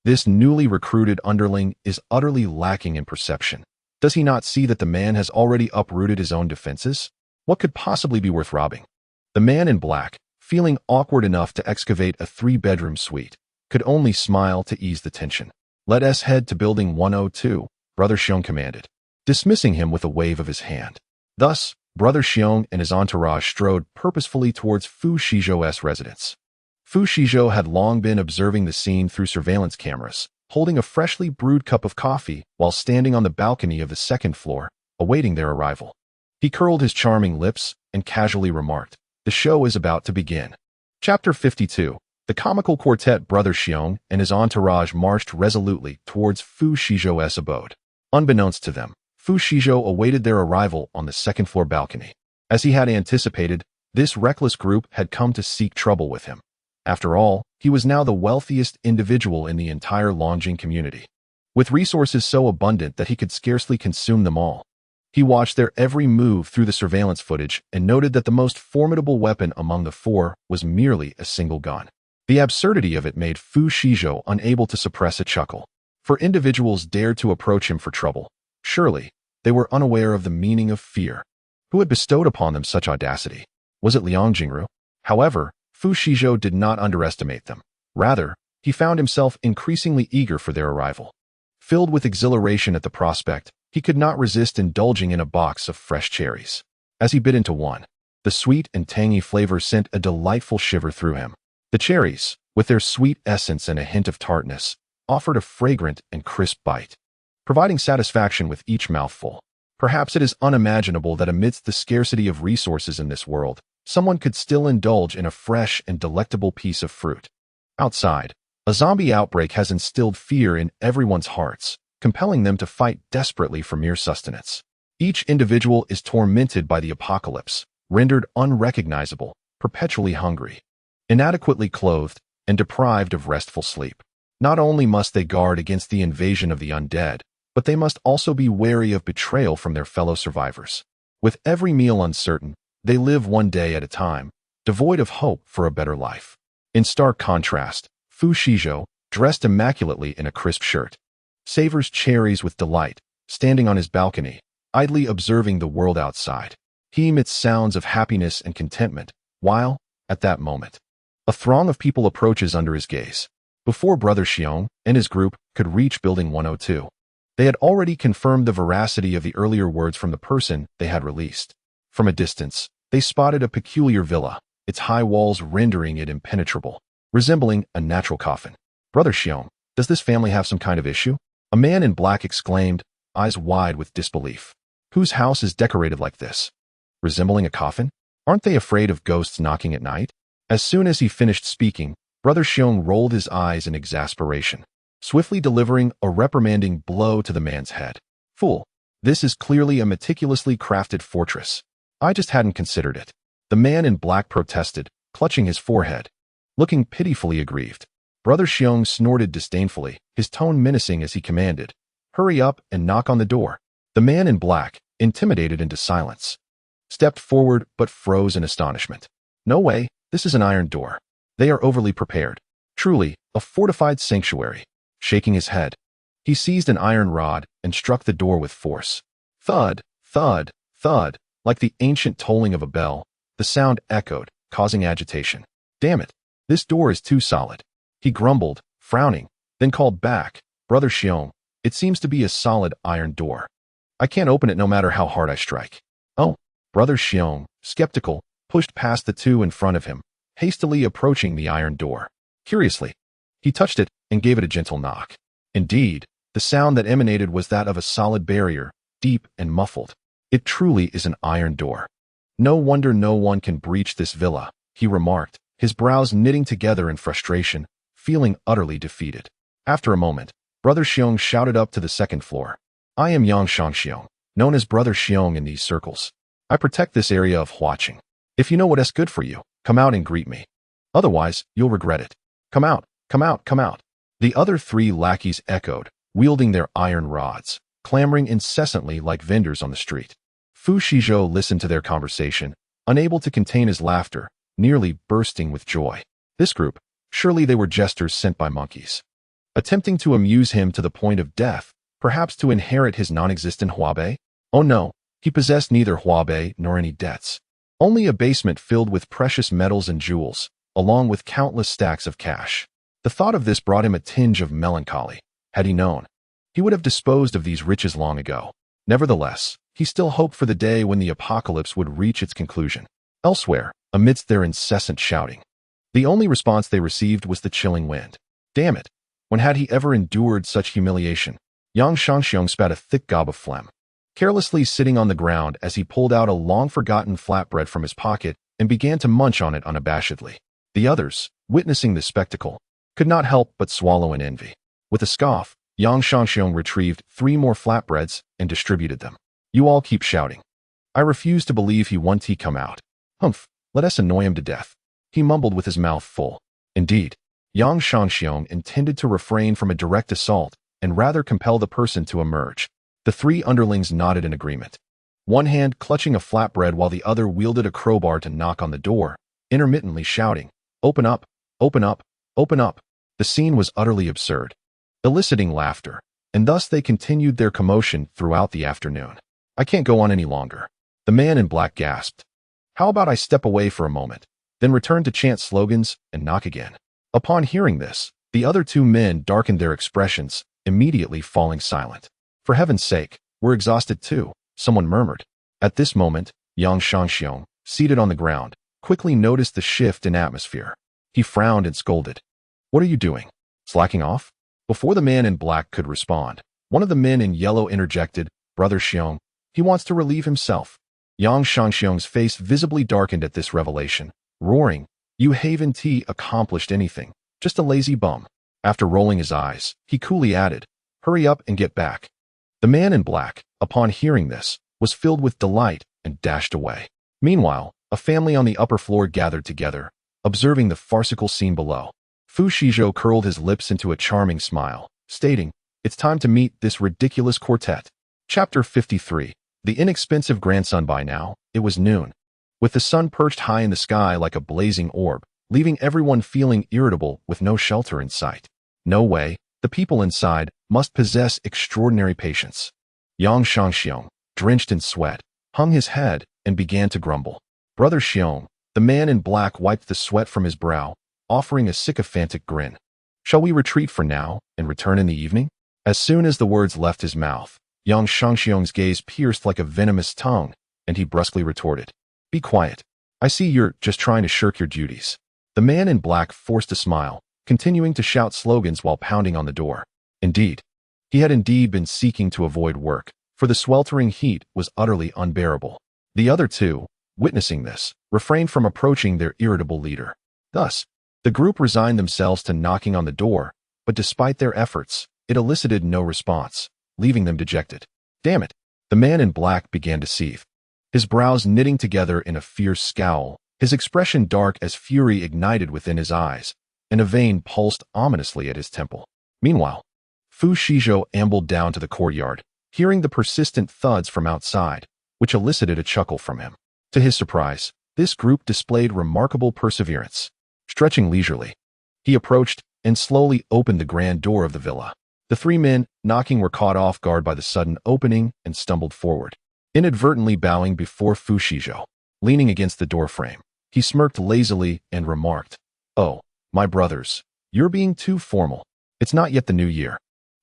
This newly recruited underling is utterly lacking in perception. Does he not see that the man has already uprooted his own defenses? What could possibly be worth robbing? The man in black, feeling awkward enough to excavate a 3-bedroom suite, could only smile to ease the tension. Let us head to building 102, Brother Xiong commanded, dismissing him with a wave of his hand. Thus, Brother Xiong and his entourage strode purposefully towards Fu Shizhou's residence. Fu Shizhou had long been observing the scene through surveillance cameras, holding a freshly brewed cup of coffee while standing on the balcony of the second floor, awaiting their arrival. He curled his charming lips and casually remarked, The show is about to begin. Chapter 52. The comical quartet Brother Xiong and his entourage marched resolutely towards Fu Shizhou's abode. Unbeknownst to them, Fu Shizhou awaited their arrival on the second-floor balcony. As he had anticipated, this reckless group had come to seek trouble with him. After all, he was now the wealthiest individual in the entire Longjing community, with resources so abundant that he could scarcely consume them all. He watched their every move through the surveillance footage and noted that the most formidable weapon among the four was merely a single gun. The absurdity of it made Fu Shizhou unable to suppress a chuckle. For individuals dared to approach him for trouble, surely they were unaware of the meaning of fear. Who had bestowed upon them such audacity? Was it Liang Jingru? However, Fu Shizhou did not underestimate them. Rather, he found himself increasingly eager for their arrival. Filled with exhilaration at the prospect, he could not resist indulging in a box of fresh cherries. As he bit into one, the sweet and tangy flavor sent a delightful shiver through him. The cherries, with their sweet essence and a hint of tartness, offered a fragrant and crisp bite, providing satisfaction with each mouthful. Perhaps it is unimaginable that amidst the scarcity of resources in this world, someone could still indulge in a fresh and delectable piece of fruit. Outside, a zombie outbreak has instilled fear in everyone's hearts, compelling them to fight desperately for mere sustenance. Each individual is tormented by the apocalypse, rendered unrecognizable, perpetually hungry, inadequately clothed, and deprived of restful sleep. Not only must they guard against the invasion of the undead, but they must also be wary of betrayal from their fellow survivors. With every meal uncertain, they live one day at a time, devoid of hope for a better life. In stark contrast, Fu Shizhou, dressed immaculately in a crisp shirt, savors cherries with delight, standing on his balcony, idly observing the world outside. He emits sounds of happiness and contentment, while, at that moment, a throng of people approaches under his gaze. Before Brother Xiong and his group could reach Building 102, they had already confirmed the veracity of the earlier words from the person they had released. From a distance, they spotted a peculiar villa, its high walls rendering it impenetrable, resembling a natural coffin. Brother Xiong, does this family have some kind of issue? A man in black exclaimed, eyes wide with disbelief. Whose house is decorated like this? Resembling a coffin? Aren't they afraid of ghosts knocking at night? As soon as he finished speaking, Brother Xiong rolled his eyes in exasperation, swiftly delivering a reprimanding blow to the man's head. Fool, this is clearly a meticulously crafted fortress. I just hadn't considered it. The man in black protested, clutching his forehead, looking pitifully aggrieved. Brother Xiong snorted disdainfully, his tone menacing as he commanded, Hurry up and knock on the door. The man in black, intimidated into silence, stepped forward but froze in astonishment. No way, this is an iron door. They are overly prepared. Truly, a fortified sanctuary. Shaking his head, He seized an iron rod and struck the door with force. Thud, thud, thud, like the ancient tolling of a bell, the sound echoed, causing agitation. Damn it, this door is too solid. He grumbled, frowning, then called back, Brother Xiong, it seems to be a solid iron door. I can't open it no matter how hard I strike. Oh, Brother Xiong, skeptical, pushed past the two in front of him, hastily approaching the iron door. Curiously, he touched it and gave it a gentle knock. Indeed, the sound that emanated was that of a solid barrier, deep and muffled. It truly is an iron door. No wonder no one can breach this villa, he remarked, his brows knitting together in frustration, feeling utterly defeated. After a moment, Brother Xiong shouted up to the second floor. I am Yang Shangxiong, known as Brother Xiong in these circles. I protect this area of Huaqing. If you know what's good for you, come out and greet me. Otherwise, you'll regret it. Come out, come out, come out. The other three lackeys echoed, wielding their iron rods, clamoring incessantly like vendors on the street. Fu Shizhou listened to their conversation, unable to contain his laughter, nearly bursting with joy. This group, surely they were jesters sent by monkeys. Attempting to amuse him to the point of death, perhaps to inherit his non-existent huabei? Oh no, he possessed neither huabei nor any debts. Only a basement filled with precious metals and jewels, along with countless stacks of cash. The thought of this brought him a tinge of melancholy. Had he known, he would have disposed of these riches long ago. Nevertheless, he still hoped for the day when the apocalypse would reach its conclusion. Elsewhere, amidst their incessant shouting, the only response they received was the chilling wind. Damn it! When had he ever endured such humiliation? Yang Shangxiong spat a thick gob of phlegm, carelessly sitting on the ground as he pulled out a long-forgotten flatbread from his pocket and began to munch on it unabashedly. The others, witnessing this spectacle, could not help but swallow in envy. With a scoff, Yang Shangxiong retrieved 3 more flatbreads and distributed them. You all keep shouting. I refuse to believe he won't come out. Humph, let us annoy him to death. He mumbled with his mouth full. Indeed, Yang Shangxiong intended to refrain from a direct assault and rather compel the person to emerge. The 3 underlings nodded in agreement, one hand clutching a flatbread while the other wielded a crowbar to knock on the door, intermittently shouting, Open up, open up, open up. The scene was utterly absurd, eliciting laughter, and thus they continued their commotion throughout the afternoon. I can't go on any longer. The man in black gasped. How about I step away for a moment, then return to chant slogans and knock again? Upon hearing this, the other 2 men darkened their expressions, immediately falling silent. For heaven's sake, we're exhausted too, someone murmured. At this moment, Yang Shangxiong, seated on the ground, quickly noticed the shift in atmosphere. He frowned and scolded. What are you doing? Slacking off? Before the man in black could respond, one of the men in yellow interjected, Brother Xiong, he wants to relieve himself. Yang Shangxiong's face visibly darkened at this revelation, roaring, You haven't accomplished anything, just a lazy bum. After rolling his eyes, he coolly added, Hurry up and get back. The man in black, upon hearing this, was filled with delight and dashed away. Meanwhile, a family on the upper floor gathered together, observing the farcical scene below. Fu Shizhou curled his lips into a charming smile, stating, It's time to meet this ridiculous quartet. Chapter 53. The inexpensive grandson. By now, it was noon, with the sun perched high in the sky like a blazing orb, leaving everyone feeling irritable with no shelter in sight. No way, the people inside must possess extraordinary patience. Yang Shangxiong, drenched in sweat, hung his head and began to grumble. Brother Xiong, the man in black, wiped the sweat from his brow, offering a sycophantic grin. Shall we retreat for now and return in the evening? As soon as the words left his mouth, Yang Shangxiong's gaze pierced like a venomous tongue, and he brusquely retorted, Be quiet. I see you're just trying to shirk your duties. The man in black forced a smile, continuing to shout slogans while pounding on the door. Indeed, he had been seeking to avoid work, for the sweltering heat was utterly unbearable. The other 2, witnessing this, refrained from approaching their irritable leader. Thus, the group resigned themselves to knocking on the door, but despite their efforts, it elicited no response, leaving them dejected. Damn it! The man in black began to seethe, his brows knitting together in a fierce scowl, his expression dark as fury ignited within his eyes, and a vein pulsed ominously at his temple. Meanwhile, Fu Shizhou ambled down to the courtyard, hearing the persistent thuds from outside, which elicited a chuckle from him. To his surprise, this group displayed remarkable perseverance. Stretching leisurely, he approached and slowly opened the grand door of the villa. The three men knocking were caught off guard by the sudden opening and stumbled forward, inadvertently bowing before Fu Shizhou. Leaning against the doorframe, he smirked lazily and remarked, "Oh, my brothers, you're being too formal. It's not yet the new year.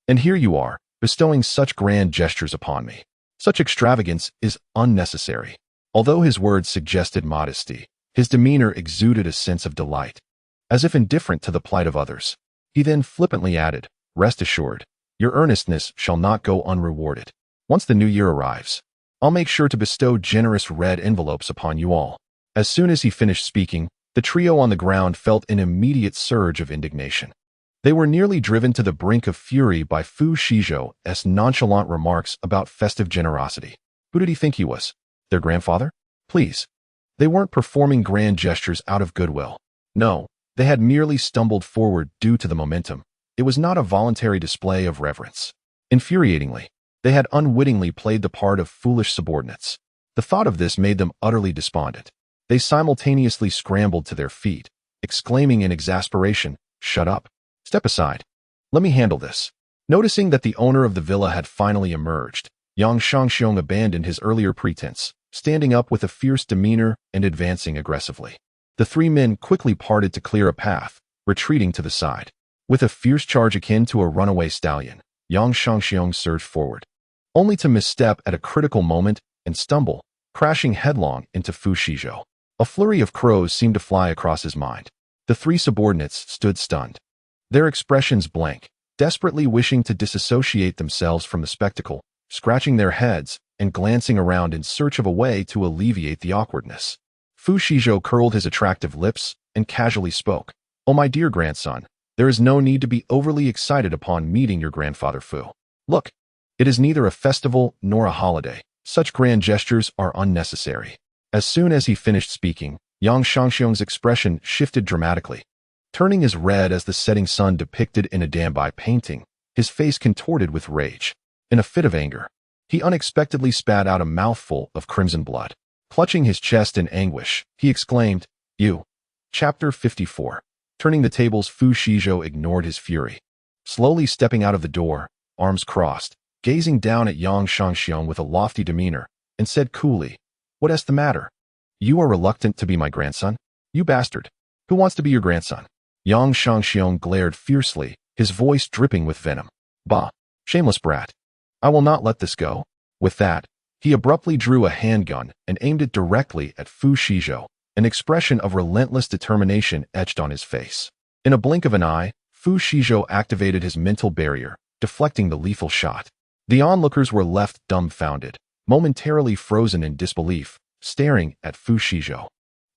And here you are, bestowing such grand gestures upon me. Such extravagance is unnecessary." Although his words suggested modesty, his demeanor exuded a sense of delight, as if indifferent to the plight of others. He then flippantly added, "Rest assured, your earnestness shall not go unrewarded. Once the new year arrives, I'll make sure to bestow generous red envelopes upon you all." As soon as he finished speaking, the trio on the ground felt an immediate surge of indignation. They were nearly driven to the brink of fury by Fu Shizhou's nonchalant remarks about festive generosity. Who did he think he was? Their grandfather? Please. They weren't performing grand gestures out of goodwill. No, they had merely stumbled forward due to the momentum. It was not a voluntary display of reverence. Infuriatingly, they had unwittingly played the part of foolish subordinates. The thought of this made them utterly despondent. They simultaneously scrambled to their feet, exclaiming in exasperation, "Shut up. Step aside. Let me handle this." Noticing that the owner of the villa had finally emerged, Yang Shangxiong abandoned his earlier pretense, standing up with a fierce demeanor and advancing aggressively. The three men quickly parted to clear a path, retreating to the side. With a fierce charge akin to a runaway stallion, Yang Shangxiong surged forward, only to misstep at a critical moment and stumble, crashing headlong into Fu Shizhou. A flurry of crows seemed to fly across his mind. The three subordinates stood stunned, their expressions blank, desperately wishing to disassociate themselves from the spectacle, scratching their heads and glancing around in search of a way to alleviate the awkwardness. Fu Shizhou curled his attractive lips and casually spoke, "Oh, my dear grandson, there is no need to be overly excited upon meeting your grandfather Fu. Look, it is neither a festival nor a holiday. Such grand gestures are unnecessary." As soon as he finished speaking, Yang Shangxiong's expression shifted dramatically. Turning as red as the setting sun depicted in a Danbai painting, his face contorted with rage. In a fit of anger, he unexpectedly spat out a mouthful of crimson blood. Clutching his chest in anguish, he exclaimed, "You." Chapter 54. Turning the tables, Fu Shizhou ignored his fury. Slowly stepping out of the door, arms crossed, gazing down at Yang Shangxiong with a lofty demeanor, and said coolly, "What's the matter? You are reluctant to be my grandson? You bastard. Who wants to be your grandson?" Yang Shangxiong glared fiercely, his voice dripping with venom. "Bah, shameless brat. I will not let this go." With that, he abruptly drew a handgun and aimed it directly at Fu Shizhou, an expression of relentless determination etched on his face. In a blink of an eye, Fu Shizhou activated his mental barrier, deflecting the lethal shot. The onlookers were left dumbfounded, momentarily frozen in disbelief, staring at Fu Shizhou,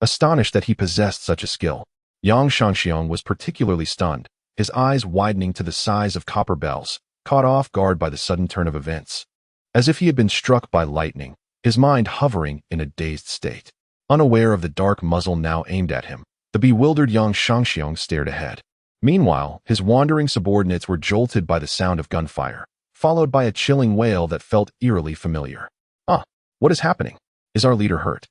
astonished that he possessed such a skill. Yang Shangxiong was particularly stunned, his eyes widening to the size of copper bells, caught off guard by the sudden turn of events. As if he had been struck by lightning, his mind hovering in a dazed state. Unaware of the dark muzzle now aimed at him, the bewildered Yang Shangxiong stared ahead. Meanwhile, his wandering subordinates were jolted by the sound of gunfire, followed by a chilling wail that felt eerily familiar. "Ah, what is happening? Is our leader hurt?"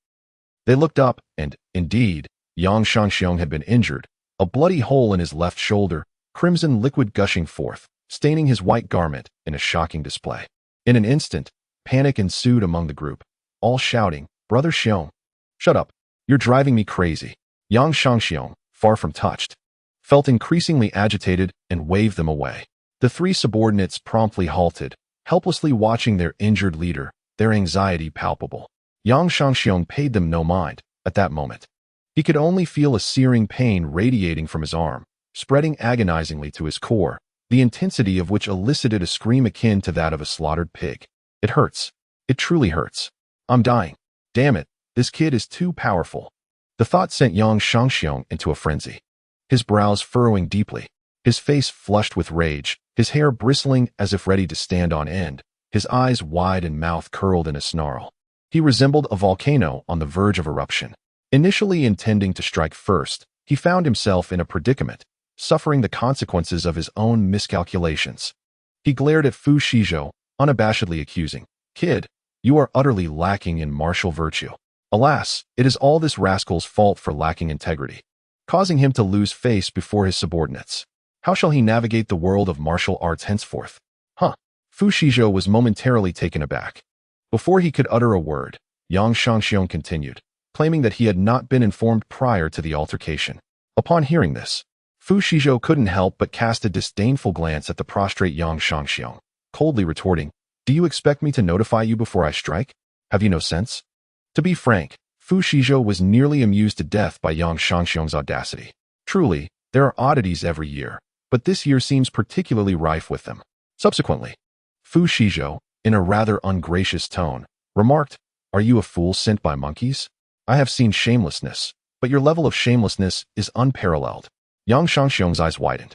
They looked up, and, indeed, Yang Shangxiong had been injured, a bloody hole in his left shoulder, crimson liquid gushing forth, staining his white garment in a shocking display. In an instant, panic ensued among the group, all shouting, "Brother Xiong! Shut up! You're driving me crazy." Yang Shangxiong, far from touched, felt increasingly agitated and waved them away. The three subordinates promptly halted, helplessly watching their injured leader, their anxiety palpable. Yang Shangxiong paid them no mind at that moment. He could only feel a searing pain radiating from his arm, spreading agonizingly to his core, the intensity of which elicited a scream akin to that of a slaughtered pig. "It hurts. It truly hurts. I'm dying. Damn it, this kid is too powerful." The thought sent Yang Shangxiong into a frenzy, his brows furrowing deeply, his face flushed with rage, his hair bristling as if ready to stand on end, his eyes wide and mouth curled in a snarl. He resembled a volcano on the verge of eruption. Initially intending to strike first, he found himself in a predicament, suffering the consequences of his own miscalculations. He glared at Fu Shizhou, unabashedly accusing, "Kid, you are utterly lacking in martial virtue. Alas, it is all this rascal's fault for lacking integrity," causing him to lose face before his subordinates. How shall he navigate the world of martial arts henceforth? Huh. Fu Shizhou was momentarily taken aback. Before he could utter a word, Yang Shangxiong continued, claiming that he had not been informed prior to the altercation. Upon hearing this, Fu Shizhou couldn't help but cast a disdainful glance at the prostrate Yang Shangxiong, coldly retorting, "Do you expect me to notify you before I strike? Have you no sense?" To be frank, Fu Shizhou was nearly amused to death by Yang Shangxiong's audacity. Truly, there are oddities every year, but this year seems particularly rife with them. Subsequently, Fu Shizhou, in a rather ungracious tone, remarked, "Are you a fool sent by monkeys? I have seen shamelessness, but your level of shamelessness is unparalleled." Yang Shangxiong's eyes widened.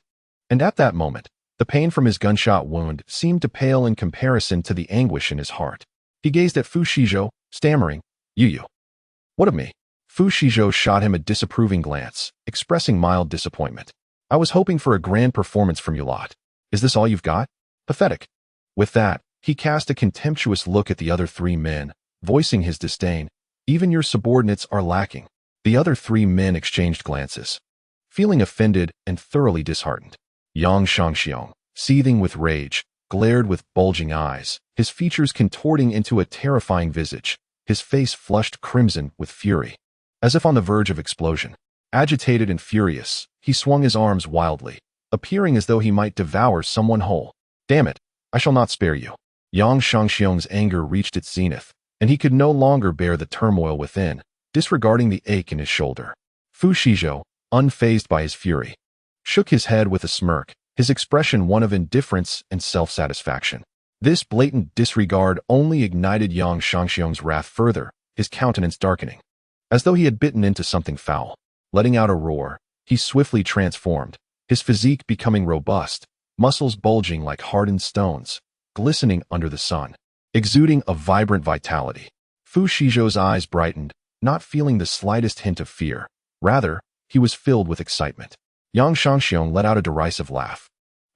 And at that moment, the pain from his gunshot wound seemed to pale in comparison to the anguish in his heart. He gazed at Fu Shizhou, stammering, You. What of me?" Fu Shizhou shot him a disapproving glance, expressing mild disappointment. "I was hoping for a grand performance from you lot. Is this all you've got? Pathetic." With that, he cast a contemptuous look at the other three men, voicing his disdain. "Even your subordinates are lacking." The other three men exchanged glances, feeling offended and thoroughly disheartened. Yang Shangxiong, seething with rage, glared with bulging eyes, his features contorting into a terrifying visage, his face flushed crimson with fury, as if on the verge of explosion. Agitated and furious, he swung his arms wildly, appearing as though he might devour someone whole. "Damn it, I shall not spare you." Yang Shangxiong's anger reached its zenith, and he could no longer bear the turmoil within, disregarding the ache in his shoulder. Fu Shizhou, unfazed by his fury, shook his head with a smirk, his expression one of indifference and self-satisfaction. This blatant disregard only ignited Yang Shangxiong's wrath further, his countenance darkening, as though he had bitten into something foul. Letting out a roar, he swiftly transformed, his physique becoming robust, muscles bulging like hardened stones, glistening under the sun, exuding a vibrant vitality. Fu Shizhou's eyes brightened, not feeling the slightest hint of fear. Rather, he was filled with excitement. Yang Shangxiong let out a derisive laugh,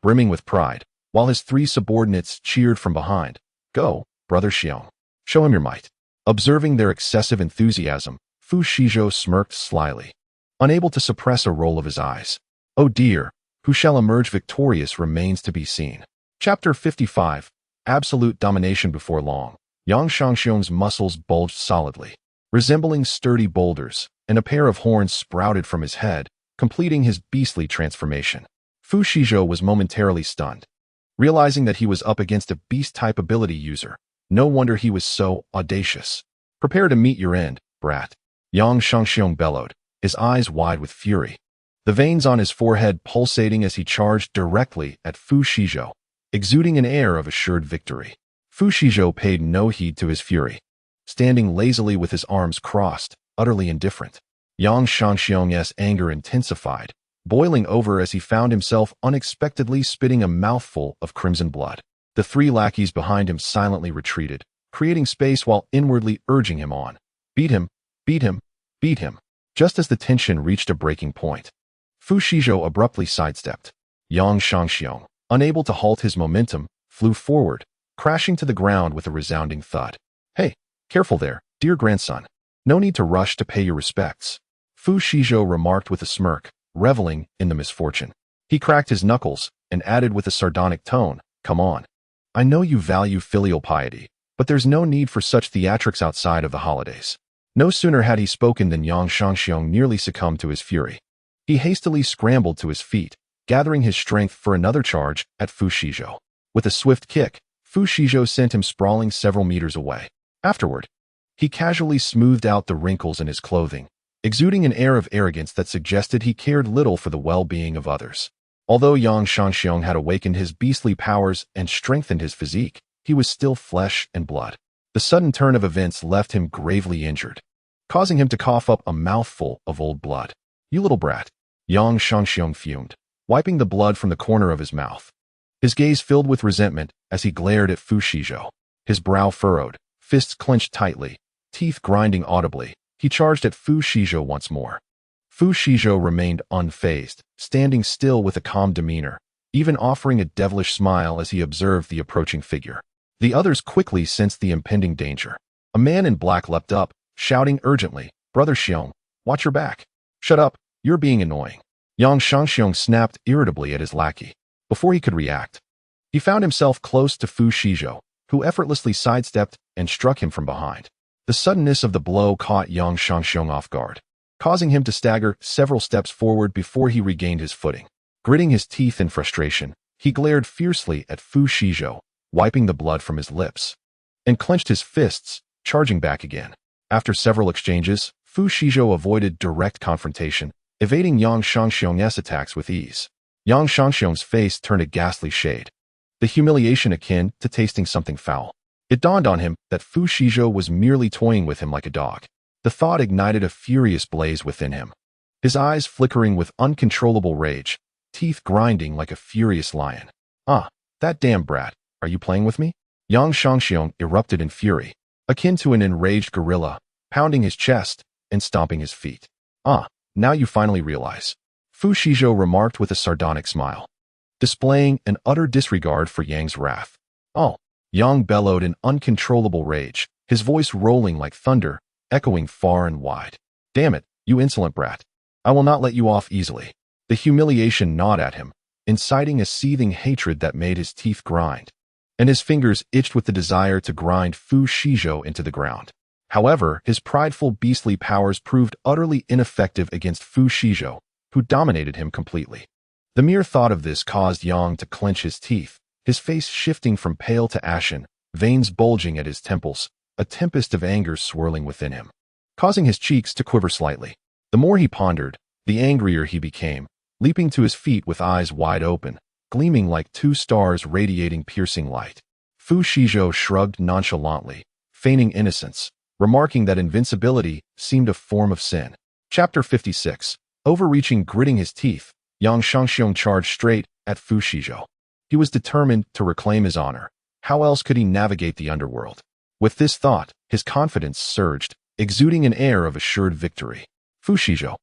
brimming with pride, while his three subordinates cheered from behind. "Go, brother Xiong. Show him your might." Observing their excessive enthusiasm, Fu Shizhou smirked slyly, unable to suppress a roll of his eyes. Oh dear, who shall emerge victorious remains to be seen. Chapter 55. Absolute domination before long. Yang Shangxiong's muscles bulged solidly, resembling sturdy boulders, and a pair of horns sprouted from his head, completing his beastly transformation. Fu Shizhou was momentarily stunned, realizing that he was up against a beast-type ability user. No wonder he was so audacious. "Prepare to meet your end, brat," Yang Shangxiong bellowed, his eyes wide with fury, the veins on his forehead pulsating as he charged directly at Fu Shizhou, exuding an air of assured victory. Fu Shizhou paid no heed to his fury, standing lazily with his arms crossed, utterly indifferent. Yang Shangxiong's anger intensified, boiling over as he found himself unexpectedly spitting a mouthful of crimson blood. The three lackeys behind him silently retreated, creating space while inwardly urging him on. "Beat him, beat him, beat him." Just as the tension reached a breaking point, Fu Shizhou abruptly sidestepped. Yang Shangxiong, unable to halt his momentum, flew forward, crashing to the ground with a resounding thud. "Hey, careful there, dear grandson. No need to rush to pay your respects," Fu Shizhou remarked with a smirk, reveling in the misfortune. He cracked his knuckles and added with a sardonic tone, "Come on. I know you value filial piety, but there's no need for such theatrics outside of the holidays." No sooner had he spoken than Yang Shangxiong nearly succumbed to his fury. He hastily scrambled to his feet, gathering his strength for another charge at Fu Shizhou. With a swift kick, Fu Shizhou sent him sprawling several meters away. Afterward, he casually smoothed out the wrinkles in his clothing, exuding an air of arrogance that suggested he cared little for the well-being of others. Although Yang Shangxiong had awakened his beastly powers and strengthened his physique, he was still flesh and blood. The sudden turn of events left him gravely injured, causing him to cough up a mouthful of old blood. "You little brat," Yang Shangxiong fumed, wiping the blood from the corner of his mouth. His gaze filled with resentment as he glared at Fu Shizhou. His brow furrowed, fists clenched tightly, teeth grinding audibly, he charged at Fu Shizhou once more. Fu Shizhou remained unfazed, standing still with a calm demeanor, even offering a devilish smile as he observed the approaching figure. The others quickly sensed the impending danger. A man in black leapt up, shouting urgently, "Brother Xiong, watch your back." "Shut up, you're being annoying." Yang Shangxiong snapped irritably at his lackey. Before he could react, he found himself close to Fu Shizhou, who effortlessly sidestepped and struck him from behind. The suddenness of the blow caught Yang Shangxiong off guard, causing him to stagger several steps forward before he regained his footing. Gritting his teeth in frustration, he glared fiercely at Fu Shizhou, wiping the blood from his lips, and clenched his fists, charging back again. After several exchanges, Fu Shizhou avoided direct confrontation, evading Yang Shangxiong's attacks with ease. Yang Shangxiong's face turned a ghastly shade, the humiliation akin to tasting something foul. It dawned on him that Fu Shizhou was merely toying with him like a dog. The thought ignited a furious blaze within him, his eyes flickering with uncontrollable rage, teeth grinding like a furious lion. "Ah, that damn brat, are you playing with me?" Yang Shangxiong erupted in fury, akin to an enraged gorilla, pounding his chest and stomping his feet. "Ah, now you finally realize," Fu Shizhou remarked with a sardonic smile, displaying an utter disregard for Yang's wrath. "Oh," Yang bellowed in uncontrollable rage, his voice rolling like thunder, echoing far and wide. "Damn it, you insolent brat. I will not let you off easily." The humiliation gnawed at him, inciting a seething hatred that made his teeth grind, and his fingers itched with the desire to grind Fu Shizhou into the ground. However, his prideful beastly powers proved utterly ineffective against Fu Shizhou, who dominated him completely. The mere thought of this caused Yang to clench his teeth, his face shifting from pale to ashen, veins bulging at his temples, a tempest of anger swirling within him, causing his cheeks to quiver slightly. The more he pondered, the angrier he became, leaping to his feet with eyes wide open, gleaming like two stars radiating piercing light. Fu Shizhou shrugged nonchalantly, feigning innocence, remarking that invincibility seemed a form of sin. Chapter 56. Overreaching. Gritting his teeth, Yang Shangxiong charged straight at Fu Shizhou. He was determined to reclaim his honor. How else could he navigate the underworld? With this thought, his confidence surged, exuding an air of assured victory. Fu Shizhou,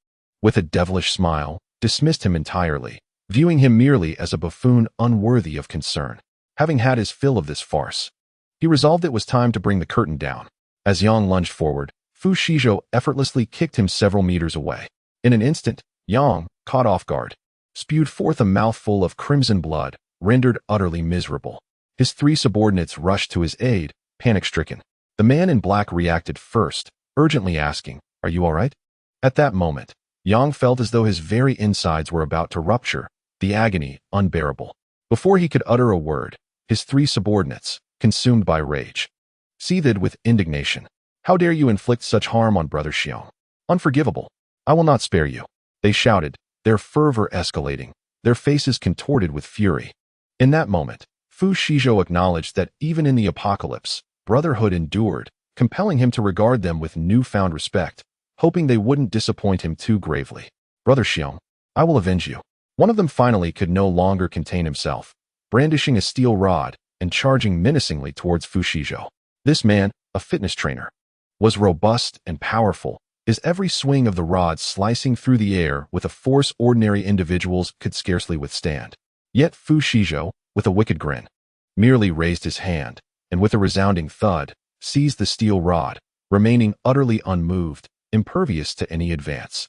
with a devilish smile, dismissed him entirely, viewing him merely as a buffoon unworthy of concern. Having had his fill of this farce, he resolved it was time to bring the curtain down. As Yang lunged forward, Fu Shizhou effortlessly kicked him several meters away. In an instant, Yang, caught off guard, spewed forth a mouthful of crimson blood, rendered utterly miserable. His three subordinates rushed to his aid, panic-stricken. The man in black reacted first, urgently asking, "Are you all right?" At that moment, Yang felt as though his very insides were about to rupture, the agony unbearable. Before he could utter a word, his three subordinates, consumed by rage, seethed with indignation. "How dare you inflict such harm on Brother Xiong? Unforgivable! I will not spare you," they shouted, their fervor escalating, their faces contorted with fury. In that moment, Fu Shizhou acknowledged that even in the apocalypse, brotherhood endured, compelling him to regard them with newfound respect, hoping they wouldn't disappoint him too gravely. "Brother Xiong, I will avenge you." One of them finally could no longer contain himself, brandishing a steel rod and charging menacingly towards Fu Shizhou. This man, a fitness trainer, was robust and powerful, his every swing of the rod slicing through the air with a force ordinary individuals could scarcely withstand. Yet Fu Shizhou, with a wicked grin, merely raised his hand, and with a resounding thud, seized the steel rod, remaining utterly unmoved, impervious to any advance.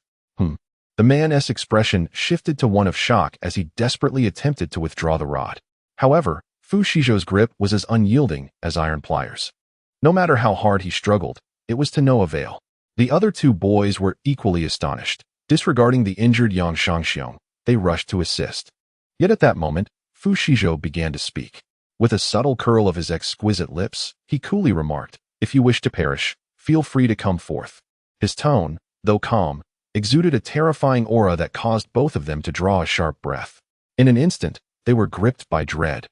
The man's expression shifted to one of shock as he desperately attempted to withdraw the rod. However, Fu Shizhou's grip was as unyielding as iron pliers. No matter how hard he struggled, it was to no avail. The other two boys were equally astonished. Disregarding the injured Yang Shangxiong, they rushed to assist. Yet at that moment, Fu Shizhou began to speak. With a subtle curl of his exquisite lips, he coolly remarked, "If you wish to perish, feel free to come forth." His tone, though calm, exuded a terrifying aura that caused both of them to draw a sharp breath. In an instant, they were gripped by dread,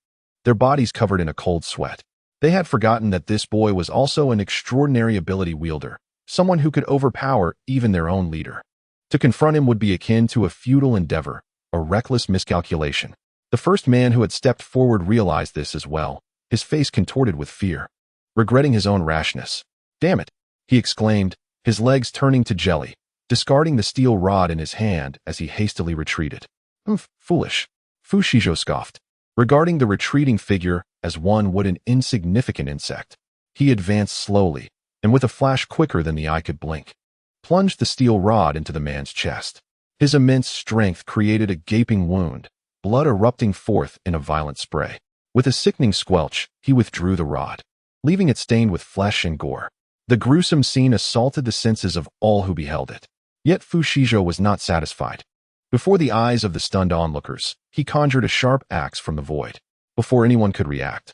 their bodies covered in a cold sweat. They had forgotten that this boy was also an extraordinary ability wielder, someone who could overpower even their own leader. To confront him would be akin to a futile endeavor, a reckless miscalculation. The first man who had stepped forward realized this as well, his face contorted with fear. Regretting his own rashness, "Damn it," he exclaimed, his legs turning to jelly, discarding the steel rod in his hand as he hastily retreated. Foolish," Fu Shizhou scoffed, regarding the retreating figure as one would an insignificant insect. He advanced slowly, and with a flash quicker than the eye could blink, plunged the steel rod into the man's chest. His immense strength created a gaping wound, blood erupting forth in a violent spray. With a sickening squelch, he withdrew the rod, leaving it stained with flesh and gore. The gruesome scene assaulted the senses of all who beheld it. Yet Fu Shizhou was not satisfied. Before the eyes of the stunned onlookers, he conjured a sharp axe from the void. Before anyone could react,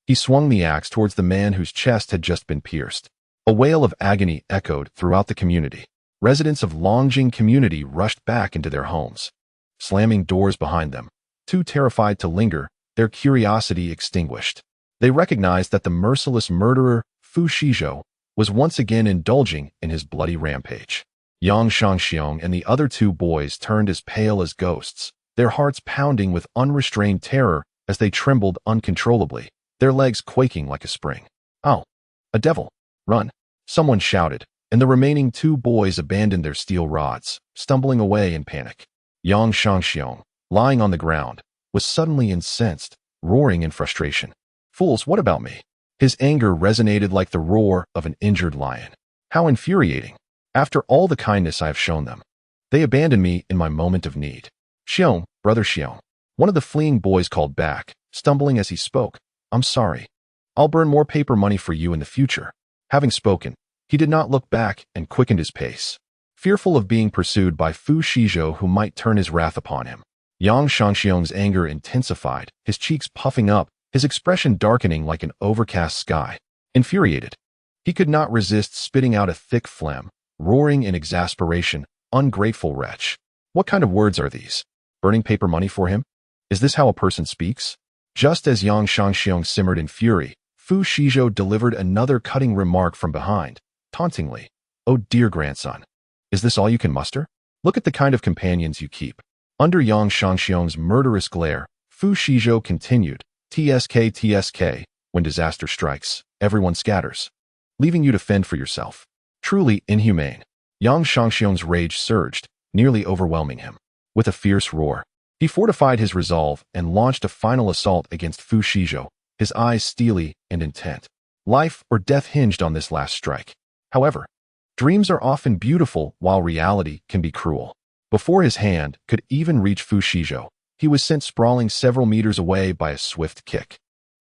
he swung the axe towards the man whose chest had just been pierced. A wail of agony echoed throughout the community. Residents of Longjing community rushed back into their homes, slamming doors behind them, too terrified to linger, their curiosity extinguished. They recognized that the merciless murderer, Fu Shizhou, was once again indulging in his bloody rampage. Yang Shangxiong and the other two boys turned as pale as ghosts, their hearts pounding with unrestrained terror as they trembled uncontrollably, their legs quaking like a spring. "Oh, a devil! Run!" someone shouted, and the remaining two boys abandoned their steel rods, stumbling away in panic. Yang Shangxiong, lying on the ground, was suddenly incensed, roaring in frustration. "Fools, what about me?" His anger resonated like the roar of an injured lion. "How infuriating! After all the kindness I have shown them, they abandoned me in my moment of need." "Xiong, brother Xiong," one of the fleeing boys called back, stumbling as he spoke. "I'm sorry. I'll burn more paper money for you in the future." Having spoken, he did not look back and quickened his pace, fearful of being pursued by Fu Shizhou who might turn his wrath upon him. Yang Shangxiong's anger intensified, his cheeks puffing up, his expression darkening like an overcast sky. Infuriated, he could not resist spitting out a thick phlegm, roaring in exasperation, "Ungrateful wretch! What kind of words are these? Burning paper money for him? Is this how a person speaks?" Just as Yang Shangxiong simmered in fury, Fu Shizhou delivered another cutting remark from behind, tauntingly. "Oh dear grandson, is this all you can muster? Look at the kind of companions you keep." Under Yang Shangxiong's murderous glare, Fu Shizhou continued, TSK, when disaster strikes, everyone scatters, leaving you to fend for yourself. Truly inhumane." Yang Shangxiong's rage surged, nearly overwhelming him. With a fierce roar, he fortified his resolve and launched a final assault against Fu Shizhou, his eyes steely and intent. Life or death hinged on this last strike. However, dreams are often beautiful while reality can be cruel. Before his hand could even reach Fu Shizhou, he was sent sprawling several meters away by a swift kick.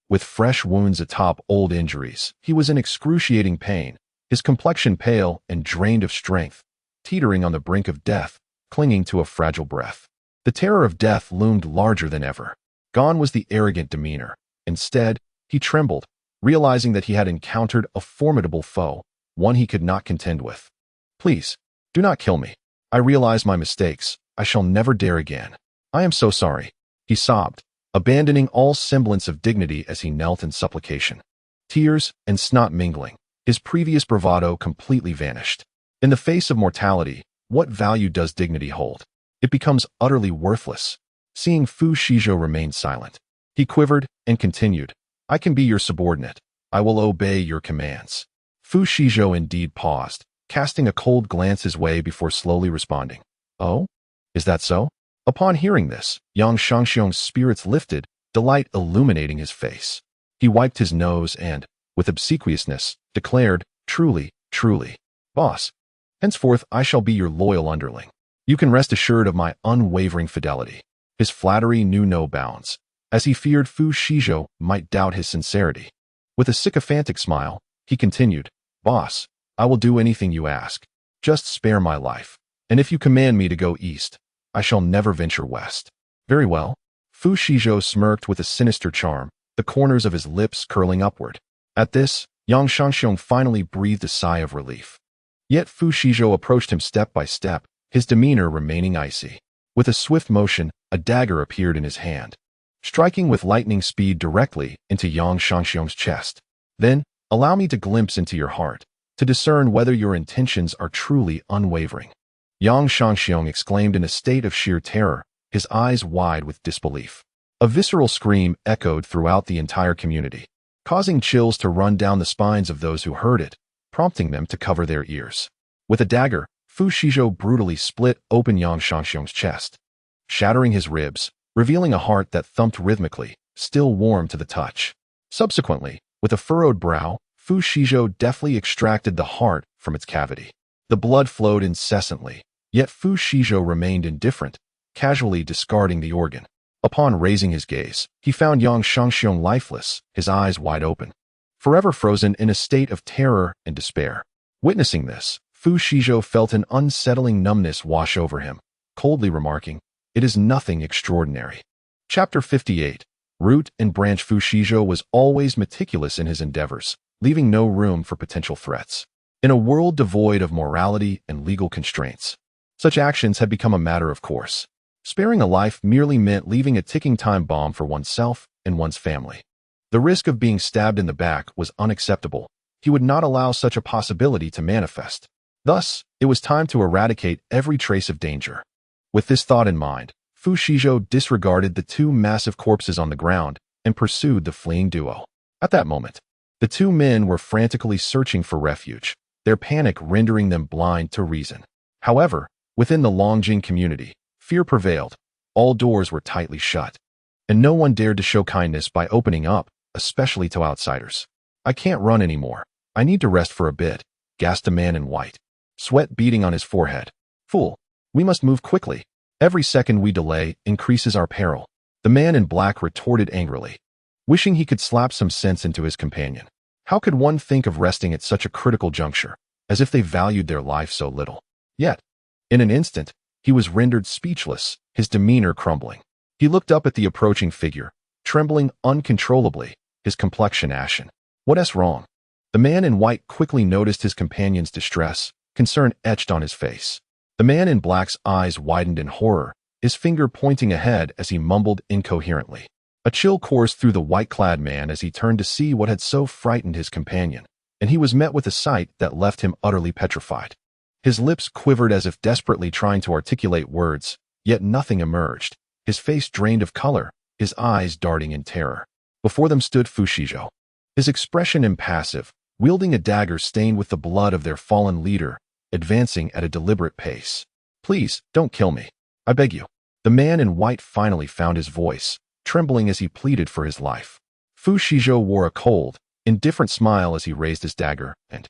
With fresh wounds atop old injuries, he was in excruciating pain, his complexion pale and drained of strength, teetering on the brink of death, clinging to a fragile breath. The terror of death loomed larger than ever. Gone was the arrogant demeanor. Instead, he trembled, realizing that he had encountered a formidable foe, one he could not contend with. "Please, do not kill me. I realize my mistakes. I shall never dare again. I am so sorry," he sobbed, abandoning all semblance of dignity as he knelt in supplication. Tears and snot mingling, his previous bravado completely vanished. In the face of mortality, what value does dignity hold? It becomes utterly worthless. Seeing Fu Shizhou remain silent, he quivered and continued, "I can be your subordinate. I will obey your commands." Fu Shizhou indeed paused, casting a cold glance his way before slowly responding. "Oh? Is that so?" Upon hearing this, Yang Shangxiong's spirits lifted, delight illuminating his face. He wiped his nose and, with obsequiousness, declared, "Truly, truly, boss, henceforth I shall be your loyal underling. You can rest assured of my unwavering fidelity." His flattery knew no bounds, as he feared Fu Shizhou might doubt his sincerity. With a sycophantic smile, he continued, "Boss, I will do anything you ask. Just spare my life. And if you command me to go east, I shall never venture west." "Very well." Fu Shizhou smirked with a sinister charm, the corners of his lips curling upward. At this, Yang Shangxiong finally breathed a sigh of relief. Yet Fu Shizhou approached him step by step, his demeanor remaining icy. With a swift motion, a dagger appeared in his hand, striking with lightning speed directly into Yang Shangxiong's chest. "Then, allow me to glimpse into your heart, to discern whether your intentions are truly unwavering." Yang Shangxiong exclaimed in a state of sheer terror, his eyes wide with disbelief. A visceral scream echoed throughout the entire community, causing chills to run down the spines of those who heard it, prompting them to cover their ears. With a dagger, Fu Shizhou brutally split open Yang Shangxiong's chest, shattering his ribs, revealing a heart that thumped rhythmically, still warm to the touch. Subsequently, with a furrowed brow, Fu Shizhou deftly extracted the heart from its cavity. The blood flowed incessantly, Yet Fu Shizhou remained indifferent, casually discarding the organ. Upon raising his gaze, he found Yang Shangxiong lifeless, his eyes wide open, forever frozen in a state of terror and despair. Witnessing this, Fu Shizhou felt an unsettling numbness wash over him, coldly remarking, "It is nothing extraordinary." Chapter 58. Root and branch. Fu Shizhou was always meticulous in his endeavors, leaving no room for potential threats. In a world devoid of morality and legal constraints, such actions had become a matter of course. Sparing a life merely meant leaving a ticking time bomb for oneself and one's family. The risk of being stabbed in the back was unacceptable. He would not allow such a possibility to manifest. Thus, it was time to eradicate every trace of danger. With this thought in mind, Fu Shizhou disregarded the two massive corpses on the ground and pursued the fleeing duo. At that moment, the two men were frantically searching for refuge, their panic rendering them blind to reason. However, within the Longjing community, fear prevailed. All doors were tightly shut, and no one dared to show kindness by opening up, especially to outsiders. "I can't run anymore. I need to rest for a bit," gasped a man in white, sweat beading on his forehead. "Fool, we must move quickly. Every second we delay increases our peril," the man in black retorted angrily, wishing he could slap some sense into his companion. How could one think of resting at such a critical juncture, as if they valued their life so little? Yet, in an instant, he was rendered speechless, his demeanor crumbling. He looked up at the approaching figure, trembling uncontrollably, his complexion ashen. "What's wrong?" The man in white quickly noticed his companion's distress, concern etched on his face. The man in black's eyes widened in horror, his finger pointing ahead as he mumbled incoherently. A chill coursed through the white-clad man as he turned to see what had so frightened his companion, and he was met with a sight that left him utterly petrified. His lips quivered as if desperately trying to articulate words, yet nothing emerged. His face drained of color, his eyes darting in terror. Before them stood Fu Shizhou, his expression impassive, wielding a dagger stained with the blood of their fallen leader, advancing at a deliberate pace. "Please, don't kill me. I beg you." The man in white finally found his voice, trembling as he pleaded for his life. Fu Shizhou wore a cold, indifferent smile as he raised his dagger and,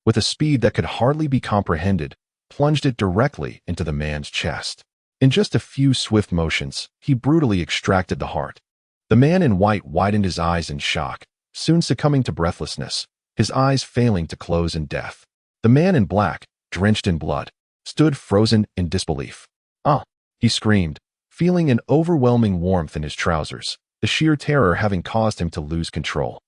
with a speed that could hardly be comprehended, plunged it directly into the man's chest. In just a few swift motions, he brutally extracted the heart. The man in white widened his eyes in shock, soon succumbing to breathlessness, his eyes failing to close in death. The man in black, drenched in blood, stood frozen in disbelief. "Ah!" he screamed, feeling an overwhelming warmth in his trousers, the sheer terror having caused him to lose control.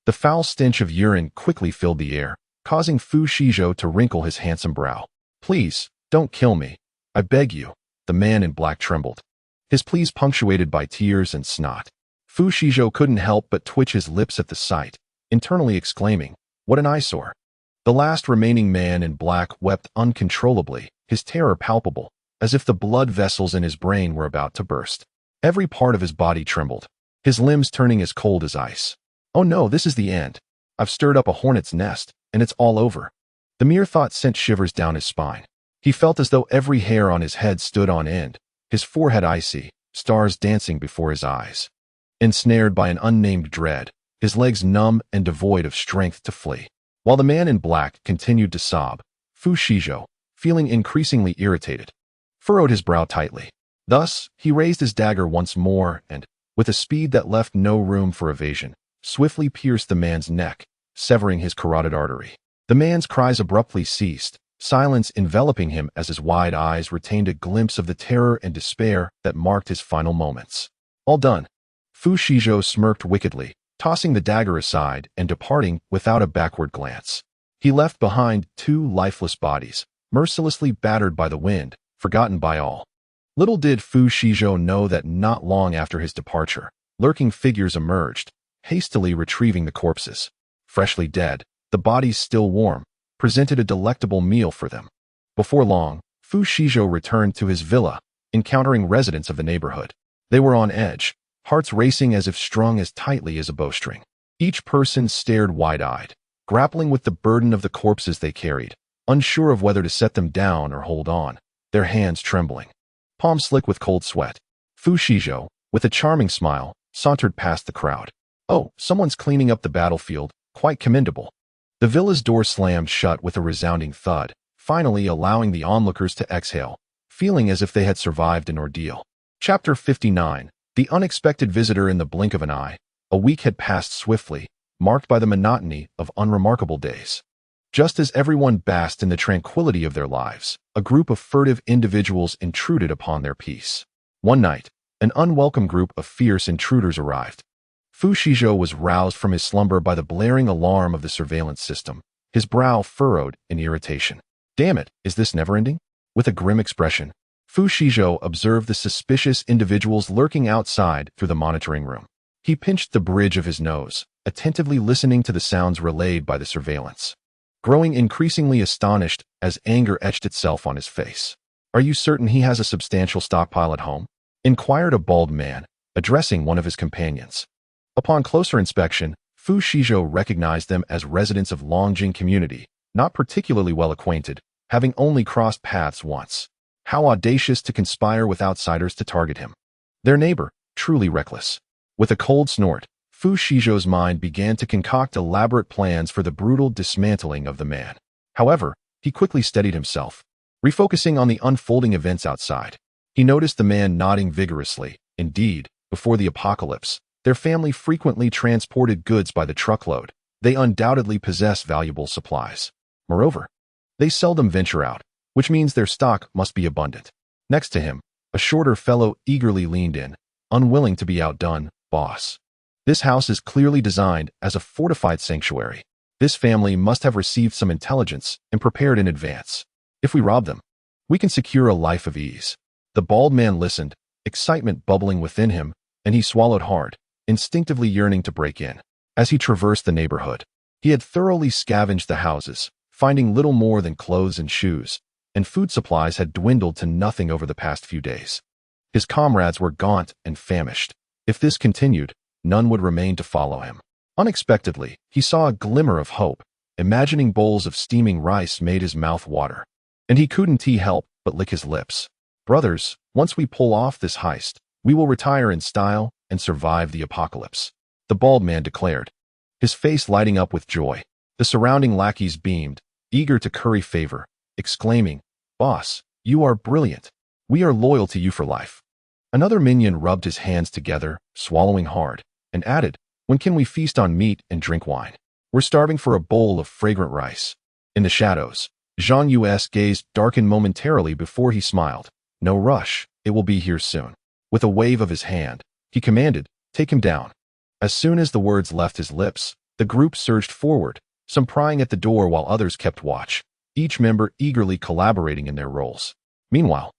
The foul stench of urine quickly filled the air, causing Fu Shizhou to wrinkle his handsome brow. "Please, don't kill me. I beg you." The man in black trembled, his pleas punctuated by tears and snot. Fu Shizhou couldn't help but twitch his lips at the sight, internally exclaiming, "What an eyesore." The last remaining man in black wept uncontrollably, his terror palpable, as if the blood vessels in his brain were about to burst. Every part of his body trembled, his limbs turning as cold as ice. "Oh no, this is the end. I've stirred up a hornet's nest, and it's all over." The mere thought sent shivers down his spine. He felt as though every hair on his head stood on end, his forehead icy, stars dancing before his eyes. Ensnared by an unnamed dread, his legs numb and devoid of strength to flee. While the man in black continued to sob, Fu Shizhou, feeling increasingly irritated, furrowed his brow tightly. Thus, he raised his dagger once more and, with a speed that left no room for evasion, swiftly pierced the man's neck, severing his carotid artery. The man's cries abruptly ceased, silence enveloping him as his wide eyes retained a glimpse of the terror and despair that marked his final moments. "All done." Fu Shizhou smirked wickedly, tossing the dagger aside and departing without a backward glance. He left behind two lifeless bodies, mercilessly battered by the wind, forgotten by all. Little did Fu Shizhou know that not long after his departure, lurking figures emerged, hastily retrieving the corpses. Freshly dead, the bodies still warm, presented a delectable meal for them. Before long, Fu Shizhou returned to his villa, encountering residents of the neighborhood. They were on edge, hearts racing as if strung as tightly as a bowstring. Each person stared wide-eyed, grappling with the burden of the corpses they carried, unsure of whether to set them down or hold on, their hands trembling, palms slick with cold sweat. Fu Shizhou, with a charming smile, sauntered past the crowd. "Oh, someone's cleaning up the battlefield, quite commendable." The villa's door slammed shut with a resounding thud, finally allowing the onlookers to exhale, feeling as if they had survived an ordeal. Chapter 59. The unexpected visitor. In the blink of an eye, a week had passed swiftly, marked by the monotony of unremarkable days. Just as everyone basked in the tranquility of their lives, a group of furtive individuals intruded upon their peace. One night, an unwelcome group of fierce intruders arrived. Fu Shizhou was roused from his slumber by the blaring alarm of the surveillance system, his brow furrowed in irritation. Damn it, is this never-ending? With a grim expression, Fu Shizhou observed the suspicious individuals lurking outside through the monitoring room. He pinched the bridge of his nose, attentively listening to the sounds relayed by the surveillance, growing increasingly astonished as anger etched itself on his face. "Are you certain he has a substantial stockpile at home?" inquired a bald man, addressing one of his companions. Upon closer inspection, Fu Shizhou recognized them as residents of Longjing community, not particularly well acquainted, having only crossed paths once. How audacious to conspire with outsiders to target him. Their neighbor, truly reckless. With a cold snort, Fu Shizhou's mind began to concoct elaborate plans for the brutal dismantling of the man. However, he quickly steadied himself, refocusing on the unfolding events outside. He noticed the man nodding vigorously. Indeed, before the apocalypse, their family frequently transported goods by the truckload. They undoubtedly possess valuable supplies. Moreover, they seldom venture out, which means their stock must be abundant. Next to him, a shorter fellow eagerly leaned in, unwilling to be outdone. "Boss, this house is clearly designed as a fortified sanctuary. This family must have received some intelligence and prepared in advance. If we rob them, we can secure a life of ease." The bald man listened, excitement bubbling within him, and he swallowed hard, instinctively yearning to break in. As he traversed the neighborhood, he had thoroughly scavenged the houses, finding little more than clothes and shoes, and food supplies had dwindled to nothing over the past few days. His comrades were gaunt and famished. If this continued, none would remain to follow him. Unexpectedly, he saw a glimmer of hope. Imagining bowls of steaming rice made his mouth water, and he couldn't help but lick his lips. "Brothers, once we pull off this heist, we will retire in style and survive the apocalypse," the bald man declared, his face lighting up with joy. The surrounding lackeys beamed, eager to curry favor, exclaiming, "Boss, you are brilliant. We are loyal to you for life." Another minion rubbed his hands together, swallowing hard, and added, "When can we feast on meat and drink wine? We're starving for a bowl of fragrant rice." In the shadows, Zhang Yu's gaze darkened momentarily before he smiled. "No rush, it will be here soon." With a wave of his hand, he commanded, "Take him down." As soon as the words left his lips, the group surged forward, some prying at the door while others kept watch, each member eagerly collaborating in their roles. Meanwhile,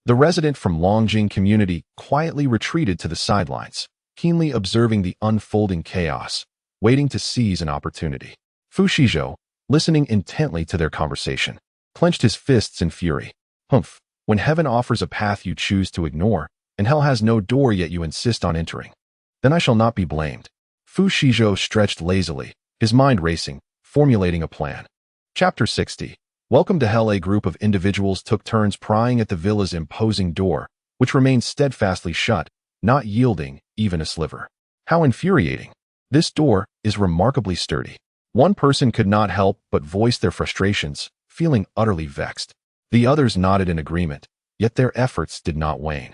the resident from Longjing community quietly retreated to the sidelines, keenly observing the unfolding chaos, waiting to seize an opportunity. Fu Shizhou, listening intently to their conversation, clenched his fists in fury. "Humph, when heaven offers a path you choose to ignore, and hell has no door yet you insist on entering, then I shall not be blamed." Fu Shizhou stretched lazily, his mind racing, formulating a plan. Chapter 60. Welcome to Hell. A group of individuals took turns prying at the villa's imposing door, which remained steadfastly shut, not yielding even a sliver. How infuriating. This door is remarkably sturdy. One person could not help but voice their frustrations, feeling utterly vexed. The others nodded in agreement, yet their efforts did not wane.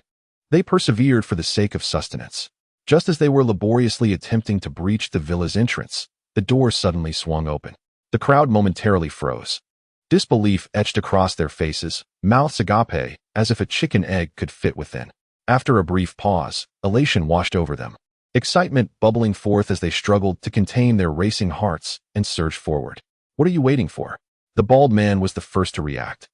They persevered for the sake of sustenance. Just as they were laboriously attempting to breach the villa's entrance, the door suddenly swung open. The crowd momentarily froze. Disbelief etched across their faces, mouths agape, as if a chicken egg could fit within. After a brief pause, elation washed over them, excitement bubbling forth as they struggled to contain their racing hearts and surged forward. "What are you waiting for?" The bald man was the first to react,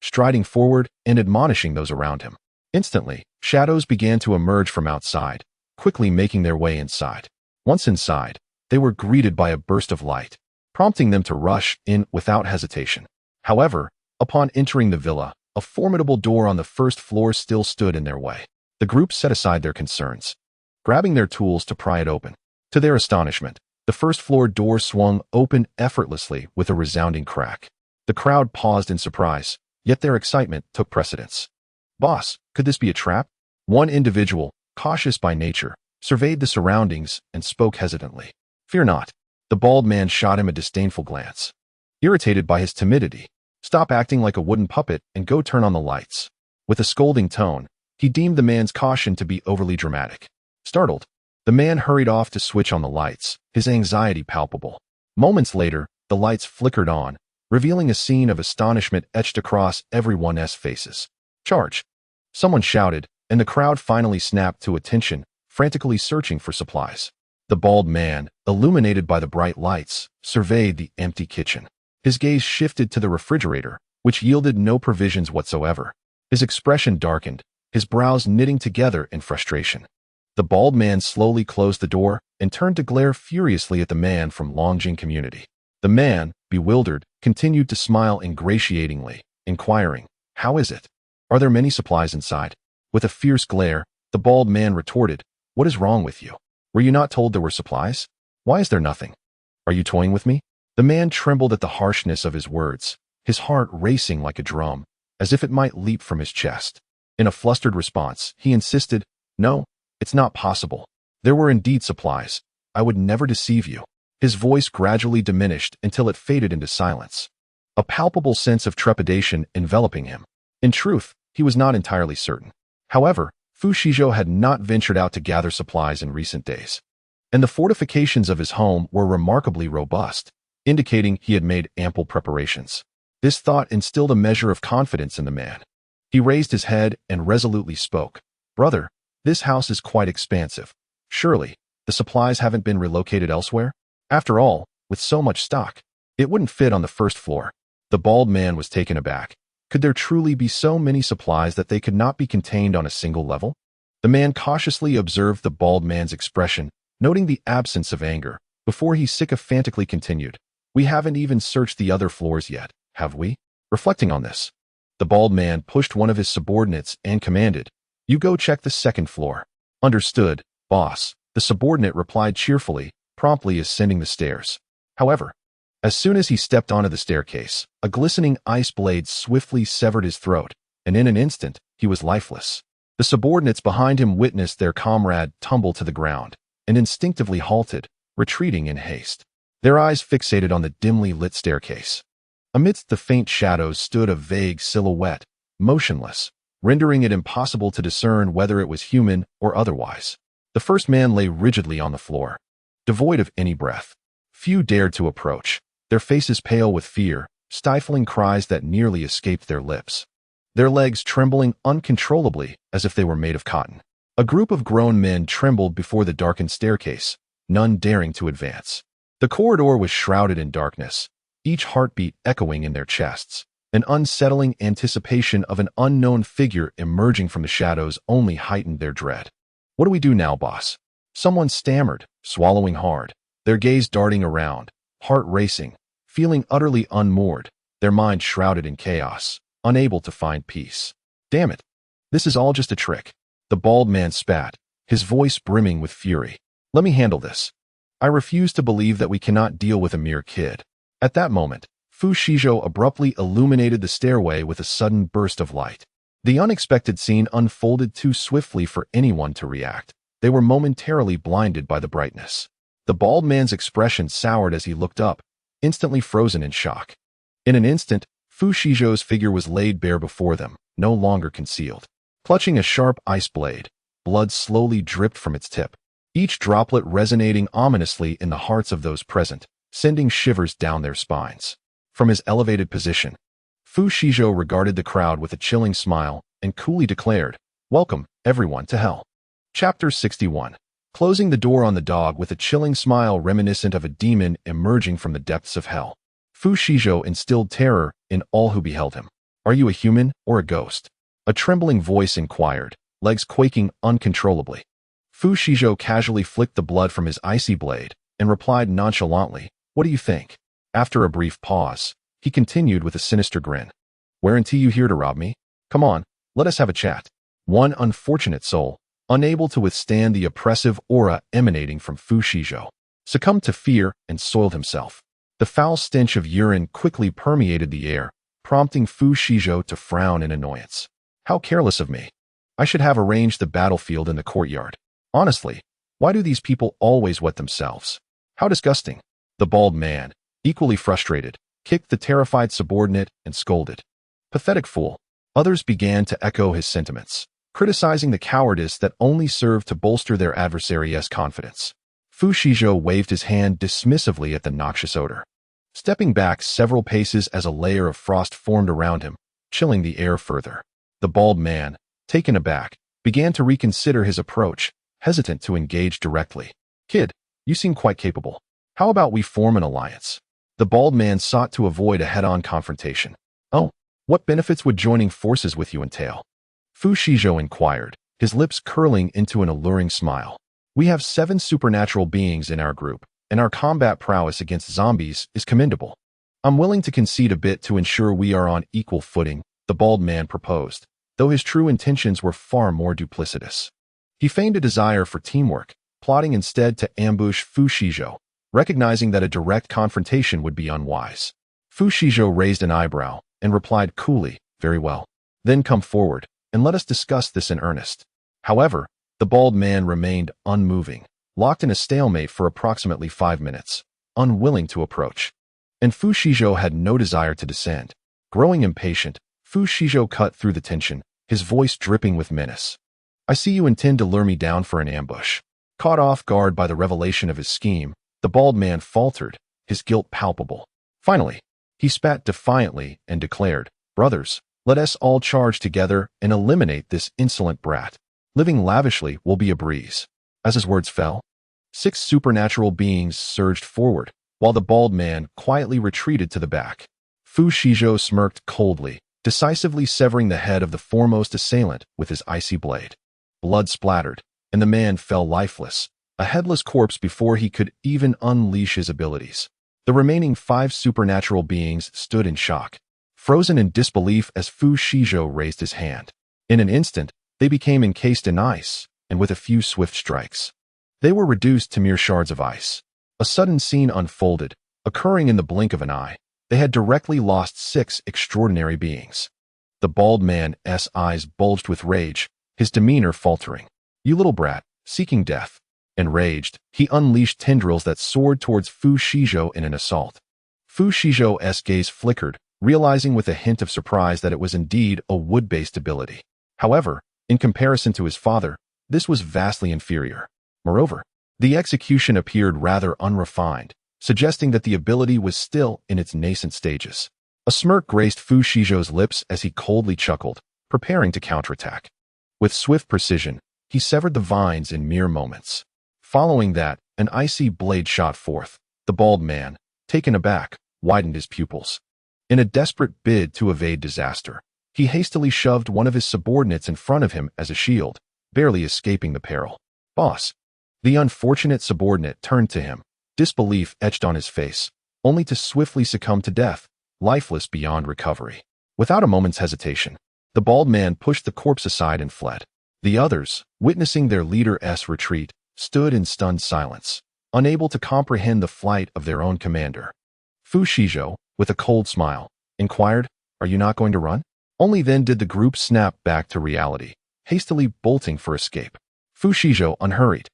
striding forward and admonishing those around him. Instantly, shadows began to emerge from outside, quickly making their way inside. Once inside, they were greeted by a burst of light, prompting them to rush in without hesitation. However, upon entering the villa, a formidable door on the first floor still stood in their way. The group set aside their concerns, grabbing their tools to pry it open. To their astonishment, the first floor door swung open effortlessly with a resounding crack. The crowd paused in surprise, yet their excitement took precedence. "Boss, could this be a trap?" One individual, cautious by nature, surveyed the surroundings and spoke hesitantly. "Fear not." The bald man shot him a disdainful glance. Irritated by his timidity, "Stop acting like a wooden puppet and go turn on the lights." With a scolding tone, he deemed the man's caution to be overly dramatic. Startled, the man hurried off to switch on the lights, his anxiety palpable. Moments later, the lights flickered on, revealing a scene of astonishment etched across everyone's faces. "Charge!" Someone shouted, and the crowd finally snapped to attention, frantically searching for supplies. The bald man, illuminated by the bright lights, surveyed the empty kitchen. His gaze shifted to the refrigerator, which yielded no provisions whatsoever. His expression darkened, his brows knitting together in frustration. The bald man slowly closed the door and turned to glare furiously at the man from Longjing community. The man, bewildered, continued to smile ingratiatingly, inquiring, "How is it? Are there many supplies inside?" With a fierce glare, the bald man retorted, "What is wrong with you? Were you not told there were supplies? Why is there nothing? Are you toying with me?" The man trembled at the harshness of his words, his heart racing like a drum, as if it might leap from his chest. In a flustered response, he insisted, "No, it's not possible. There were indeed supplies. I would never deceive you." His voice gradually diminished until it faded into silence, a palpable sense of trepidation enveloping him. In truth, he was not entirely certain. However, Fu Shizhou had not ventured out to gather supplies in recent days, and the fortifications of his home were remarkably robust, indicating he had made ample preparations. This thought instilled a measure of confidence in the man. He raised his head and resolutely spoke. "Brother, this house is quite expansive. Surely, the supplies haven't been relocated elsewhere? After all, with so much stock, it wouldn't fit on the first floor." The bald man was taken aback. Could there truly be so many supplies that they could not be contained on a single level? The man cautiously observed the bald man's expression, noting the absence of anger, before he sycophantically continued, "We haven't even searched the other floors yet, have we?" Reflecting on this, the bald man pushed one of his subordinates and commanded, "You go check the second floor." "Understood, boss," the subordinate replied cheerfully, promptly ascending the stairs. However, as soon as he stepped onto the staircase, a glistening ice blade swiftly severed his throat, and in an instant, he was lifeless. The subordinates behind him witnessed their comrade tumble to the ground, and instinctively halted, retreating in haste, their eyes fixated on the dimly lit staircase. Amidst the faint shadows stood a vague silhouette, motionless, rendering it impossible to discern whether it was human or otherwise. The first man lay rigidly on the floor, devoid of any breath. Few dared to approach, their faces pale with fear, stifling cries that nearly escaped their lips, their legs trembling uncontrollably as if they were made of cotton. A group of grown men trembled before the darkened staircase, none daring to advance. The corridor was shrouded in darkness, each heartbeat echoing in their chests. An unsettling anticipation of an unknown figure emerging from the shadows only heightened their dread. "What do we do now, boss?" Someone stammered, swallowing hard, their gaze darting around, heart racing, feeling utterly unmoored, their mind shrouded in chaos, unable to find peace. "Damn it! This is all just a trick." The bald man spat, his voice brimming with fury. "Let me handle this. I refuse to believe that we cannot deal with a mere kid." At that moment, Fu Shizhou abruptly illuminated the stairway with a sudden burst of light. The unexpected scene unfolded too swiftly for anyone to react. They were momentarily blinded by the brightness. The bald man's expression soured as he looked up, instantly frozen in shock. In an instant, Fu Shizhou's figure was laid bare before them, no longer concealed. Clutching a sharp ice blade, blood slowly dripped from its tip, each droplet resonating ominously in the hearts of those present, sending shivers down their spines. From his elevated position, Fu Shizhou regarded the crowd with a chilling smile and coolly declared, "Welcome, everyone, to hell." Chapter 61. Closing the door on the dog with a chilling smile reminiscent of a demon emerging from the depths of hell, Fu Shizhou instilled terror in all who beheld him. "Are you a human or a ghost?" A trembling voice inquired, legs quaking uncontrollably. Fu Shizhou casually flicked the blood from his icy blade and replied nonchalantly, "What do you think?" After a brief pause, he continued with a sinister grin. "Weren't you here to rob me? Come on, let us have a chat." One unfortunate soul, unable to withstand the oppressive aura emanating from Fu Shizhou, succumbed to fear and soiled himself. The foul stench of urine quickly permeated the air, prompting Fu Shizhou to frown in annoyance. "How careless of me. I should have arranged the battlefield in the courtyard. Honestly, why do these people always wet themselves? How disgusting." The bald man, equally frustrated, kicked the terrified subordinate and scolded, "Pathetic fool. Others began to echo his sentiments, criticizing the cowardice that only served to bolster their adversary's confidence. Fu Shizhou waved his hand dismissively at the noxious odor, stepping back several paces as a layer of frost formed around him, chilling the air further. The bald man, taken aback, began to reconsider his approach, hesitant to engage directly. "Kid, you seem quite capable. How about we form an alliance?" The bald man sought to avoid a head-on confrontation. "Oh, what benefits would joining forces with you entail?" Fu Shizhou inquired, his lips curling into an alluring smile. "We have 7 supernatural beings in our group, and our combat prowess against zombies is commendable. I'm willing to concede a bit to ensure we are on equal footing," the bald man proposed, though his true intentions were far more duplicitous. He feigned a desire for teamwork, plotting instead to ambush Fu Shizhou, recognizing that a direct confrontation would be unwise. Fu Shizhou raised an eyebrow and replied coolly, "Very well. Then come forward, and let us discuss this in earnest." However, the bald man remained unmoving, locked in a stalemate for approximately 5 minutes, unwilling to approach. And Fu Shizhou had no desire to descend. Growing impatient, Fu Shizhou cut through the tension, his voice dripping with menace. "I see you intend to lure me down for an ambush." Caught off guard by the revelation of his scheme, the bald man faltered, his guilt palpable. Finally, he spat defiantly and declared, "Brothers, let us all charge together and eliminate this insolent brat. Living lavishly will be a breeze." As his words fell, 6 supernatural beings surged forward, while the bald man quietly retreated to the back. Fu Shizhou smirked coldly, decisively severing the head of the foremost assailant with his icy blade. Blood splattered, and the man fell lifeless, a headless corpse before he could even unleash his abilities. The remaining 5 supernatural beings stood in shock, frozen in disbelief as Fu Shizhou raised his hand. In an instant, they became encased in ice, and with a few swift strikes, they were reduced to mere shards of ice. A sudden scene unfolded, occurring in the blink of an eye. They had directly lost 6 extraordinary beings. The bald man's eyes bulged with rage, his demeanor faltering. "You little brat, seeking death." Enraged, he unleashed tendrils that soared towards Fu Shizhou in an assault. Fu Shizhou's gaze flickered, realizing with a hint of surprise that it was indeed a wood-based ability. However, in comparison to his father, this was vastly inferior. Moreover, the execution appeared rather unrefined, suggesting that the ability was still in its nascent stages. A smirk graced Fu Shizhou's lips as he coldly chuckled, preparing to counterattack. With swift precision, he severed the vines in mere moments. Following that, an icy blade shot forth. The bald man, taken aback, widened his pupils. In a desperate bid to evade disaster, he hastily shoved one of his subordinates in front of him as a shield, barely escaping the peril. "Boss." The unfortunate subordinate turned to him, disbelief etched on his face, only to swiftly succumb to death, lifeless beyond recovery. Without a moment's hesitation, the bald man pushed the corpse aside and fled. The others, witnessing their leader's retreat, stood in stunned silence, unable to comprehend the flight of their own commander. Fu Shizhou, with a cold smile, inquired, "Are you not going to run?" Only then did the group snap back to reality, hastily bolting for escape. Fu Shizhou, unhurried,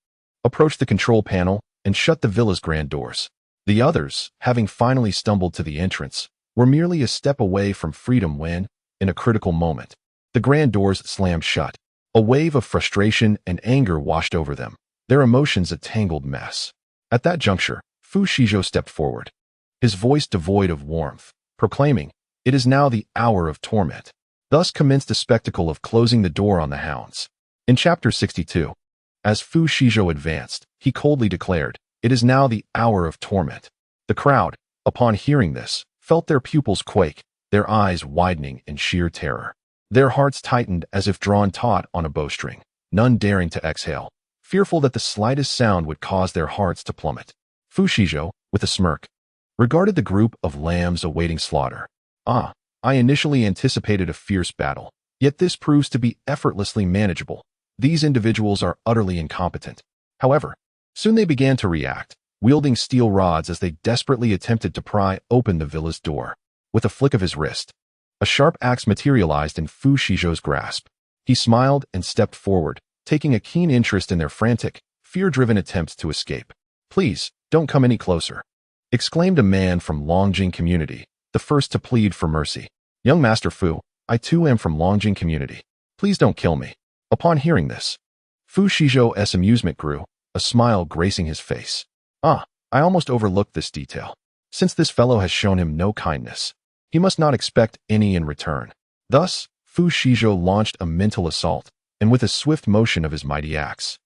approached the control panel and shut the villa's grand doors. The others, having finally stumbled to the entrance, were merely a step away from freedom when, in a critical moment, the grand doors slammed shut. A wave of frustration and anger washed over them, their emotions a tangled mess. At that juncture, Fu Shizhou stepped forward, his voice devoid of warmth, proclaiming, "It is now the hour of torment." Thus commenced the spectacle of closing the door on the hounds. In Chapter 62, as Fu Shizhou advanced, he coldly declared, "It is now the hour of torment." The crowd, upon hearing this, felt their pupils quake, their eyes widening in sheer terror. Their hearts tightened as if drawn taut on a bowstring, none daring to exhale, fearful that the slightest sound would cause their hearts to plummet. Fu Shizhou, with a smirk, regarded the group of lambs awaiting slaughter. "Ah, I initially anticipated a fierce battle, yet this proves to be effortlessly manageable. These individuals are utterly incompetent." However, soon they began to react, wielding steel rods as they desperately attempted to pry open the villa's door. With a flick of his wrist, a sharp axe materialized in Fu Shizhou's grasp. He smiled and stepped forward, taking a keen interest in their frantic, fear-driven attempts to escape. "Please, don't come any closer," exclaimed a man from Longjing community, the first to plead for mercy. "Young Master Fu, I too am from Longjing community. Please don't kill me. Upon hearing this, Fu Shizhou's amusement grew, a smile gracing his face. Ah, I almost overlooked this detail. Since this fellow has shown him no kindness, he must not expect any in return. Thus, Fu Shizhou launched a mental assault, and with a swift motion of his mighty axe,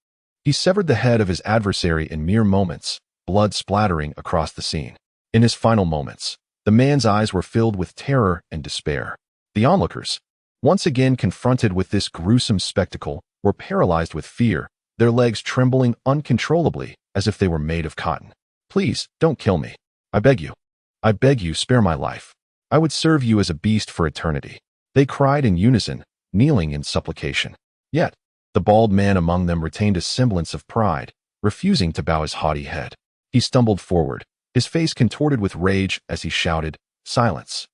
he severed the head of his adversary in mere moments, blood splattering across the scene. In his final moments, the man's eyes were filled with terror and despair. The onlookers, once again confronted with this gruesome spectacle, were paralyzed with fear, their legs trembling uncontrollably as if they were made of cotton. Please, don't kill me. I beg you. I beg you, spare my life. I would serve you as a beast for eternity. They cried in unison, kneeling in supplication. Yet, the bald man among them retained a semblance of pride, refusing to bow his haughty head. He stumbled forward, his face contorted with rage as he shouted, "Silence!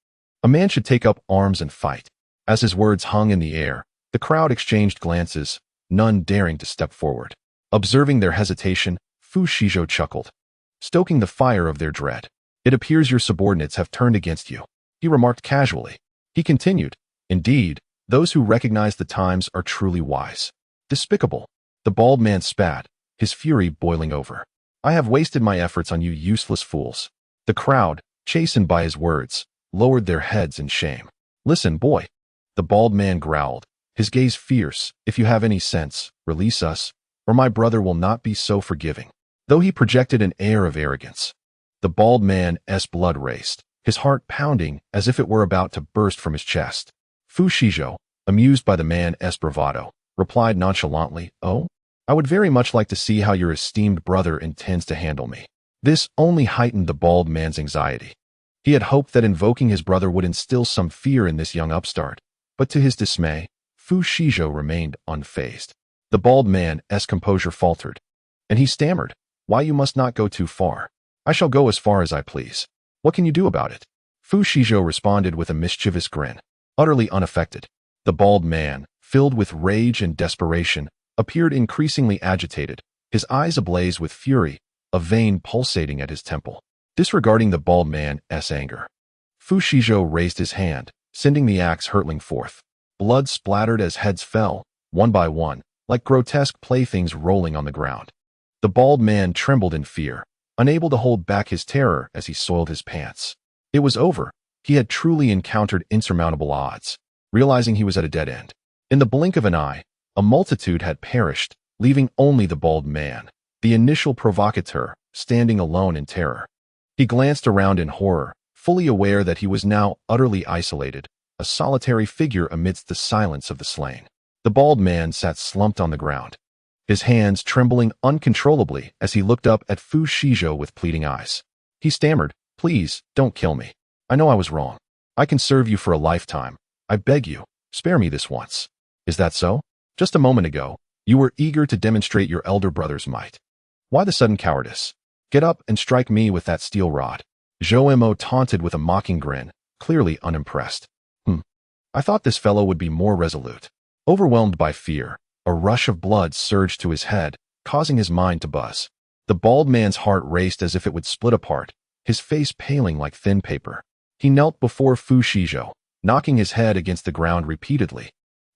A man should take up arms and fight." As his words hung in the air, the crowd exchanged glances, none daring to step forward. Observing their hesitation, Fu Shizhou chuckled, stoking the fire of their dread. "It appears your subordinates have turned against you," he remarked casually. He continued, "Indeed, those who recognize the times are truly wise." Despicable. The bald man spat, his fury boiling over. "I have wasted my efforts on you useless fools." The crowd, chastened by his words, lowered their heads in shame. "Listen, boy," the bald man growled, his gaze fierce. "If you have any sense, release us, or my brother will not be so forgiving." Though he projected an air of arrogance, the bald man's blood raced, his heart pounding as if it were about to burst from his chest. Fu Shizhou, amused by the man's bravado, replied nonchalantly, "Oh, I would very much like to see how your esteemed brother intends to handle me." This only heightened the bald man's anxiety. He had hoped that invoking his brother would instill some fear in this young upstart, but to his dismay, Fu Shizhou remained unfazed. The bald man's composure faltered, and he stammered, "Why, you must not go too far. I shall go as far as I please. What can you do about it?" Fu Shizhou responded with a mischievous grin, utterly unaffected. The bald man, filled with rage and desperation, appeared increasingly agitated, his eyes ablaze with fury, a vein pulsating at his temple. Disregarding the bald man's anger, Fu Shizhou raised his hand, sending the axe hurtling forth. Blood splattered as heads fell, one by one, like grotesque playthings rolling on the ground. The bald man trembled in fear, unable to hold back his terror as he soiled his pants. It was over. He had truly encountered insurmountable odds, realizing he was at a dead end. In the blink of an eye, a multitude had perished, leaving only the bald man, the initial provocateur, standing alone in terror. He glanced around in horror, fully aware that he was now utterly isolated, a solitary figure amidst the silence of the slain. The bald man sat slumped on the ground, his hands trembling uncontrollably as he looked up at Fu Shizhou with pleading eyes. He stammered, "Please, don't kill me. I know I was wrong. I can serve you for a lifetime. I beg you, spare me this once." "Is that so? Just a moment ago, you were eager to demonstrate your elder brother's might. Why the sudden cowardice? Get up and strike me with that steel rod." Zhou Mo taunted with a mocking grin, clearly unimpressed. I thought this fellow would be more resolute." Overwhelmed by fear, a rush of blood surged to his head, causing his mind to buzz. The bald man's heart raced as if it would split apart, his face paling like thin paper. He knelt before Fu Shizhou, knocking his head against the ground repeatedly,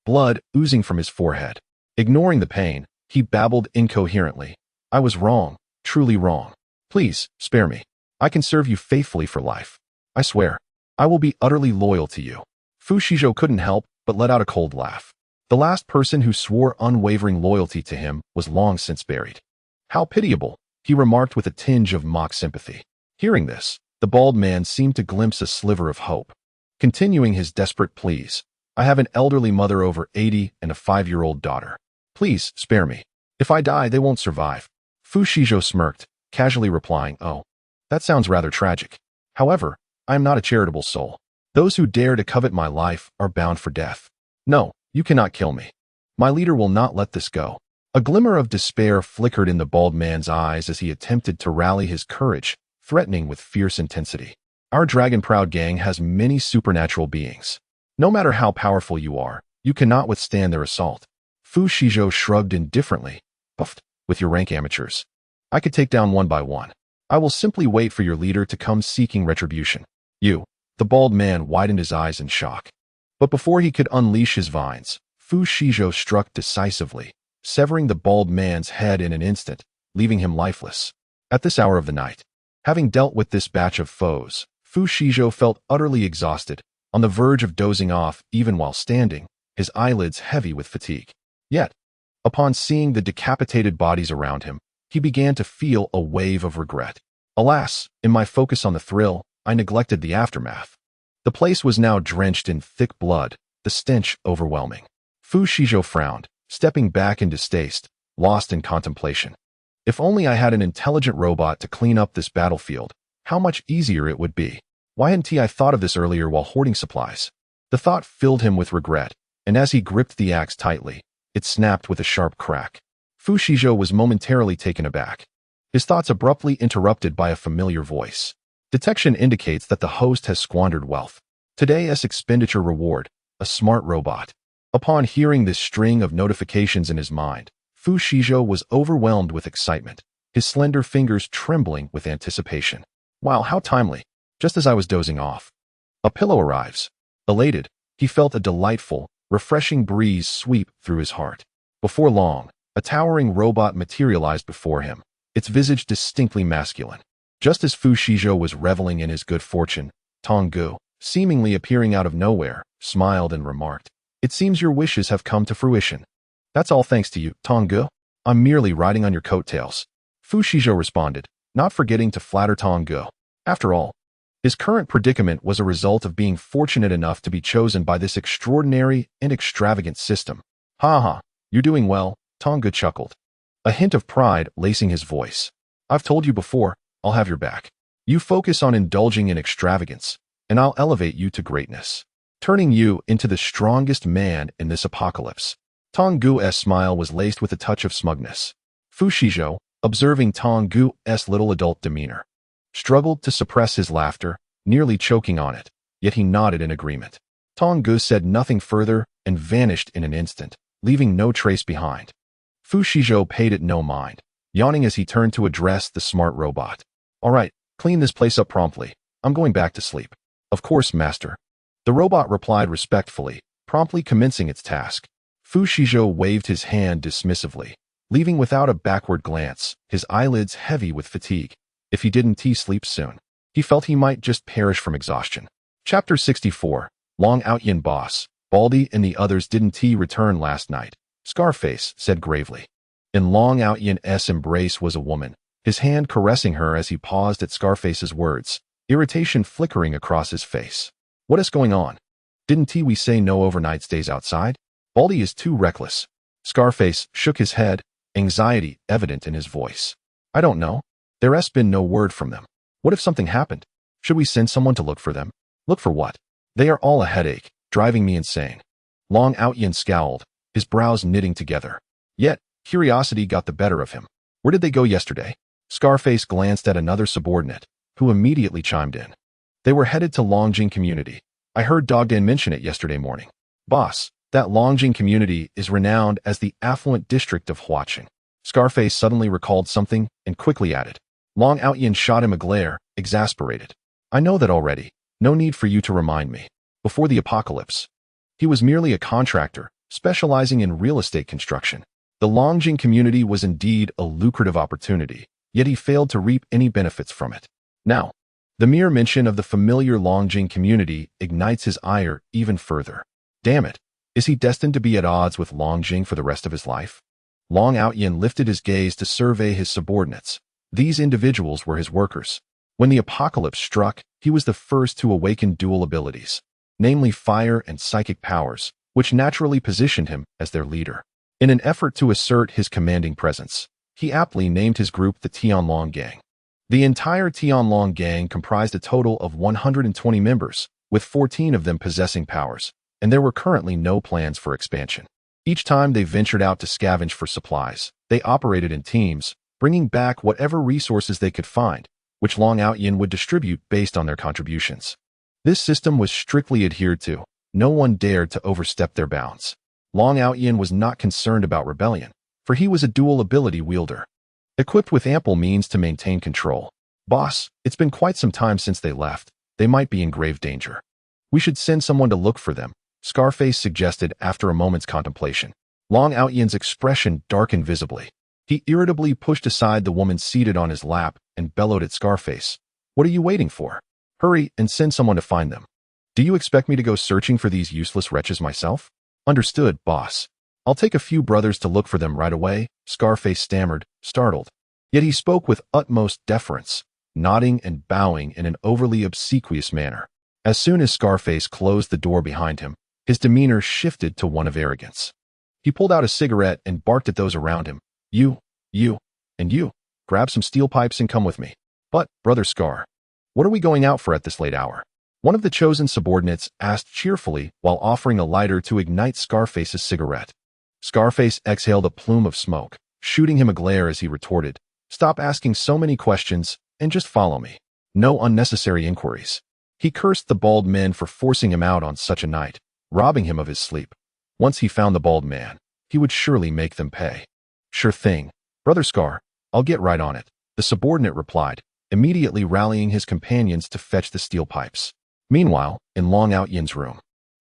blood oozing from his forehead. Ignoring the pain, he babbled incoherently, "I was wrong, truly wrong. Please, spare me. I can serve you faithfully for life. I swear, I will be utterly loyal to you." Fu Shizhou couldn't help but let out a cold laugh. The last person who swore unwavering loyalty to him was long since buried. "How pitiable," he remarked with a tinge of mock sympathy. Hearing this, the bald man seemed to glimpse a sliver of hope. Continuing his desperate pleas, "I have an elderly mother over 80 and a 5-year-old daughter. Please, spare me. If I die, they won't survive." Fu Shizhou smirked, casually replying, "Oh, that sounds rather tragic. However, I am not a charitable soul. Those who dare to covet my life are bound for death. No, you cannot kill me. My leader will not let this go." A glimmer of despair flickered in the bald man's eyes as he attempted to rally his courage, threatening with fierce intensity. "Our dragon-proud gang has many supernatural beings. No matter how powerful you are, you cannot withstand their assault." Fu Shizhou shrugged indifferently, "Puffed, with your rank amateurs. I could take down one by one. I will simply wait for your leader to come seeking retribution." "You." The bald man widened his eyes in shock. But before he could unleash his vines, Fu Shizhou struck decisively, severing the bald man's head in an instant, leaving him lifeless. At this hour of the night, having dealt with this batch of foes, Fu Shizhou felt utterly exhausted, on the verge of dozing off even while standing, his eyelids heavy with fatigue. Yet, upon seeing the decapitated bodies around him, he began to feel a wave of regret. Alas, in my focus on the thrill, I neglected the aftermath. The place was now drenched in thick blood, the stench overwhelming. Fu Shizhou frowned, stepping back in distaste, lost in contemplation. If only I had an intelligent robot to clean up this battlefield, how much easier it would be. Why hadn't I thought of this earlier while hoarding supplies? The thought filled him with regret, and as he gripped the axe tightly, it snapped with a sharp crack. Fu Shizhou was momentarily taken aback, his thoughts abruptly interrupted by a familiar voice. Detection indicates that the host has squandered wealth. Today's expenditure reward, a smart robot. Upon hearing this string of notifications in his mind, Fu Shizhou was overwhelmed with excitement, his slender fingers trembling with anticipation. Wow, how timely! Just as I was dozing off. A pillow arrives. Elated, he felt a delightful, refreshing breeze sweep through his heart. Before long, a towering robot materialized before him, its visage distinctly masculine. Just as Fu Shizhou was reveling in his good fortune, Tong Gu, seemingly appearing out of nowhere, smiled and remarked, "It seems your wishes have come to fruition. That's all thanks to you, Tong Gu. I'm merely riding on your coattails." Fu Shizhou responded, not forgetting to flatter Tong Gu. After all, his current predicament was a result of being fortunate enough to be chosen by this extraordinary and extravagant system. "Ha ha, you're doing well," Tong Gu chuckled, a hint of pride lacing his voice. "I've told you before, I'll have your back. You focus on indulging in extravagance, and I'll elevate you to greatness, turning you into the strongest man in this apocalypse." Tong Gu's smile was laced with a touch of smugness. Fu Shizhou, observing Tong Gu's little adult demeanor, struggled to suppress his laughter, nearly choking on it, yet he nodded in agreement. Tong Gu said nothing further and vanished in an instant, leaving no trace behind. Fu Shizhou paid it no mind, yawning as he turned to address the smart robot. "All right, clean this place up promptly. I'm going back to sleep." "Of course, master." The robot replied respectfully, promptly commencing its task. Fu Shizhou waved his hand dismissively, leaving without a backward glance, his eyelids heavy with fatigue. If he didn't sleep soon, he felt he might just perish from exhaustion. Chapter 64. Long Outyin Boss. "Baldy and the others didn't return last night," Scarface said gravely. In Long Outyin's embrace was a woman, his hand caressing her as he paused at Scarface's words, irritation flickering across his face. "What is going on? Didn't we say no overnight stays outside? Baldy is too reckless." Scarface shook his head, anxiety evident in his voice. "I don't know. There's been no word from them. What if something happened? Should we send someone to look for them?" "Look for what? They are all a headache, driving me insane." Long Outyin scowled, his brows knitting together. Yet, curiosity got the better of him. "Where did they go yesterday?" Scarface glanced at another subordinate, who immediately chimed in. "They were headed to Longjing Community. I heard Dogdan mention it yesterday morning." "Boss, that Longjing Community is renowned as the affluent district of Huaqing." Scarface suddenly recalled something and quickly added. Long Outyin shot him a glare, exasperated. "I know that already. No need for you to remind me. Before the apocalypse, he was merely a contractor, specializing in real estate construction. The Longjing Community was indeed a lucrative opportunity, yet he failed to reap any benefits from it. Now, the mere mention of the familiar Longjing Community ignites his ire even further. Damn it, is he destined to be at odds with Longjing for the rest of his life? Long Outyin lifted his gaze to survey his subordinates. These individuals were his workers. When the apocalypse struck, he was the first to awaken dual abilities, namely fire and psychic powers, which naturally positioned him as their leader. In an effort to assert his commanding presence, he aptly named his group the Tianlong Gang. The entire Tianlong Gang comprised a total of 120 members, with 14 of them possessing powers, and there were currently no plans for expansion. Each time they ventured out to scavenge for supplies, they operated in teams, bringing back whatever resources they could find, which Long Outyin would distribute based on their contributions. This system was strictly adhered to. No one dared to overstep their bounds. Long Outyin was not concerned about rebellion, for he was a dual ability wielder, equipped with ample means to maintain control. "Boss, it's been quite some time since they left. They might be in grave danger. We should send someone to look for them," Scarface suggested after a moment's contemplation. Long Outyen's expression darkened visibly. He irritably pushed aside the woman seated on his lap and bellowed at Scarface. What are you waiting for? Hurry and send someone to find them. Do you expect me to go searching for these useless wretches myself? Understood, boss. I'll take a few brothers to look for them right away, Scarface stammered, startled. Yet he spoke with utmost deference, nodding and bowing in an overly obsequious manner. As soon as Scarface closed the door behind him, his demeanor shifted to one of arrogance. He pulled out a cigarette and barked at those around him. You, and you, grab some steel pipes and come with me. But, Brother Scar, what are we going out for at this late hour? One of the chosen subordinates asked cheerfully while offering a lighter to ignite Scarface's cigarette. Scarface exhaled a plume of smoke, shooting him a glare as he retorted, Stop asking so many questions and just follow me. No unnecessary inquiries. He cursed the bald men for forcing him out on such a night, robbing him of his sleep. Once he found the bald man, he would surely make them pay. Sure thing, Brother Scar, I'll get right on it, the subordinate replied, immediately rallying his companions to fetch the steel pipes. Meanwhile, in Long Outyen's room,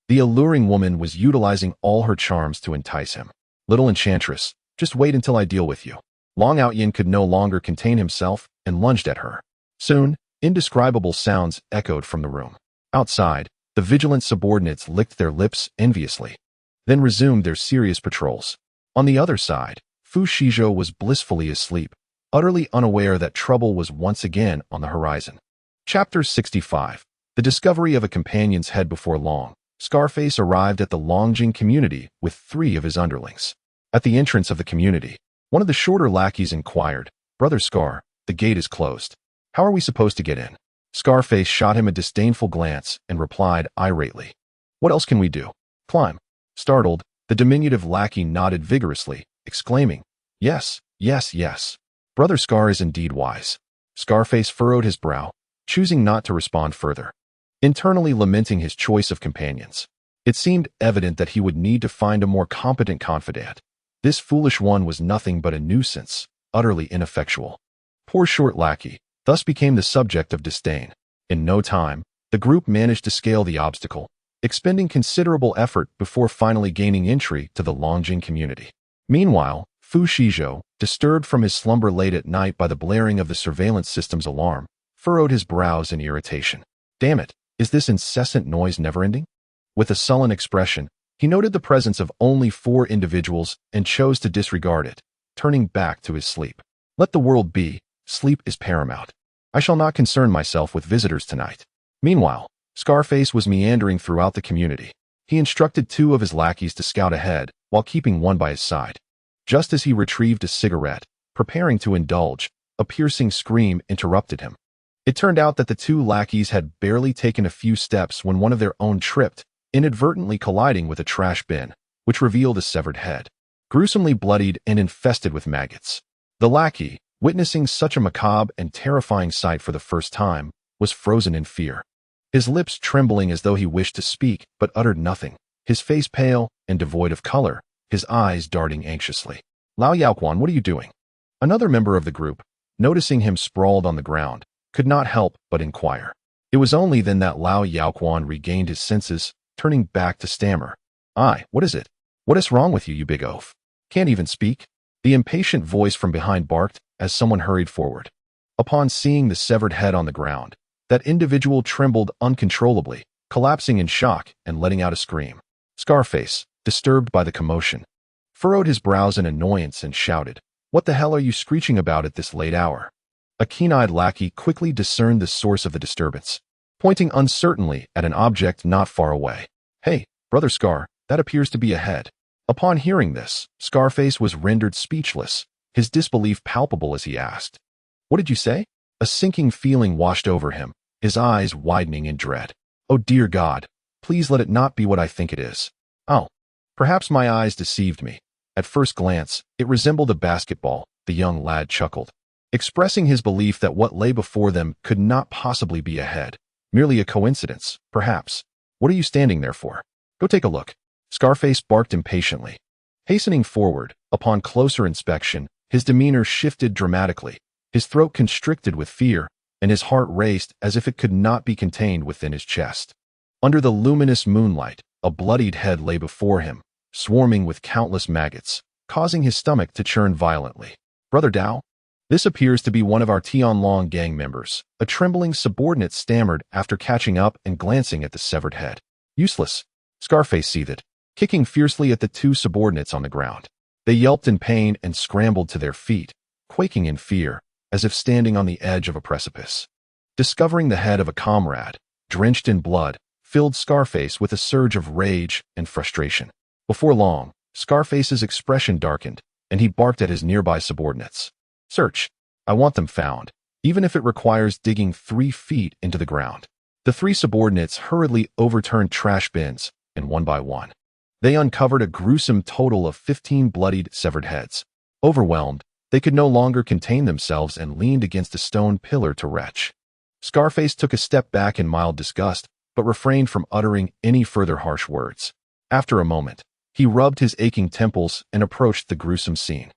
the alluring woman was utilizing all her charms to entice him. Little enchantress, just wait until I deal with you. Long Outyen could no longer contain himself and lunged at her. Soon, indescribable sounds echoed from the room. Outside, the vigilant subordinates licked their lips enviously, then resumed their serious patrols. On the other side, Fu Shizhou was blissfully asleep, utterly unaware that trouble was once again on the horizon. Chapter 65. The discovery of a companion's head. Before long, Scarface arrived at the Longjing community with 3 of his underlings. At the entrance of the community, one of the shorter lackeys inquired, Brother Scar, the gate is closed. How are we supposed to get in? Scarface shot him a disdainful glance and replied irately, What else can we do? Climb. Startled, the diminutive lackey nodded vigorously, exclaiming, Yes. Brother Scar is indeed wise. Scarface furrowed his brow, choosing not to respond further, internally lamenting his choice of companions. It seemed evident that he would need to find a more competent confidant. This foolish one was nothing but a nuisance, utterly ineffectual. Poor short lackey thus became the subject of disdain. In no time, the group managed to scale the obstacle, expending considerable effort before finally gaining entry to the Longjing community. Meanwhile, Fu Shizhou, disturbed from his slumber late at night by the blaring of the surveillance system's alarm, furrowed his brows in irritation. Damn it, is this incessant noise never-ending? With a sullen expression, he noted the presence of only 4 individuals and chose to disregard it, turning back to his sleep. Let the world be, sleep is paramount. I shall not concern myself with visitors tonight. Meanwhile, Scarface was meandering throughout the community. He instructed 2 of his lackeys to scout ahead, while keeping one by his side. Just as he retrieved a cigarette, preparing to indulge, a piercing scream interrupted him. It turned out that the 2 lackeys had barely taken a few steps when one of their own tripped, inadvertently colliding with a trash bin, which revealed a severed head, gruesomely bloodied and infested with maggots. The lackey, witnessing such a macabre and terrifying sight for the first time, was frozen in fear. His lips trembling as though he wished to speak but uttered nothing, his face pale and devoid of color, his eyes darting anxiously. Lao Yaoquan, what are you doing? Another member of the group, noticing him sprawled on the ground, could not help but inquire. It was only then that Lao Yaoquan regained his senses, turning back to stammer. What is it? What is wrong with you, you big oaf? Can't even speak? The impatient voice from behind barked as someone hurried forward. Upon seeing the severed head on the ground, that individual trembled uncontrollably, collapsing in shock and letting out a scream. Scarface, disturbed by the commotion, furrowed his brows in annoyance and shouted, What the hell are you screeching about at this late hour? A keen-eyed lackey quickly discerned the source of the disturbance, pointing uncertainly at an object not far away. Hey, Brother Scar, that appears to be a head. Upon hearing this, Scarface was rendered speechless, his disbelief palpable as he asked, What did you say? A sinking feeling washed over him, his eyes widening in dread. Oh dear God, please let it not be what I think it is. Oh, perhaps my eyes deceived me. At first glance, it resembled a basketball, the young lad chuckled, expressing his belief that what lay before them could not possibly be a head. Merely a coincidence, perhaps. What are you standing there for? Go take a look. Scarface barked impatiently. Hastening forward, upon closer inspection, his demeanor shifted dramatically. His throat constricted with fear, and his heart raced as if it could not be contained within his chest. Under the luminous moonlight, A bloodied head lay before him, swarming with countless maggots, causing his stomach to churn violently. "Brother Dao? This appears to be one of our Tianlong gang members," a trembling subordinate stammered after catching up and glancing at the severed head. "Useless," Scarface seethed, kicking fiercely at the two subordinates on the ground. They yelped in pain and scrambled to their feet, quaking in fear, as if standing on the edge of a precipice. Discovering the head of a comrade, drenched in blood, filled Scarface with a surge of rage and frustration. Before long, Scarface's expression darkened, and he barked at his nearby subordinates. "Search. I want them found, even if it requires digging 3 feet into the ground." The 3 subordinates hurriedly overturned trash bins, and one by one, they uncovered a gruesome total of 15 bloodied, severed heads. Overwhelmed, they could no longer contain themselves and leaned against a stone pillar to retch. Scarface took a step back in mild disgust, but refrained from uttering any further harsh words. After a moment, he rubbed his aching temples and approached the gruesome scene.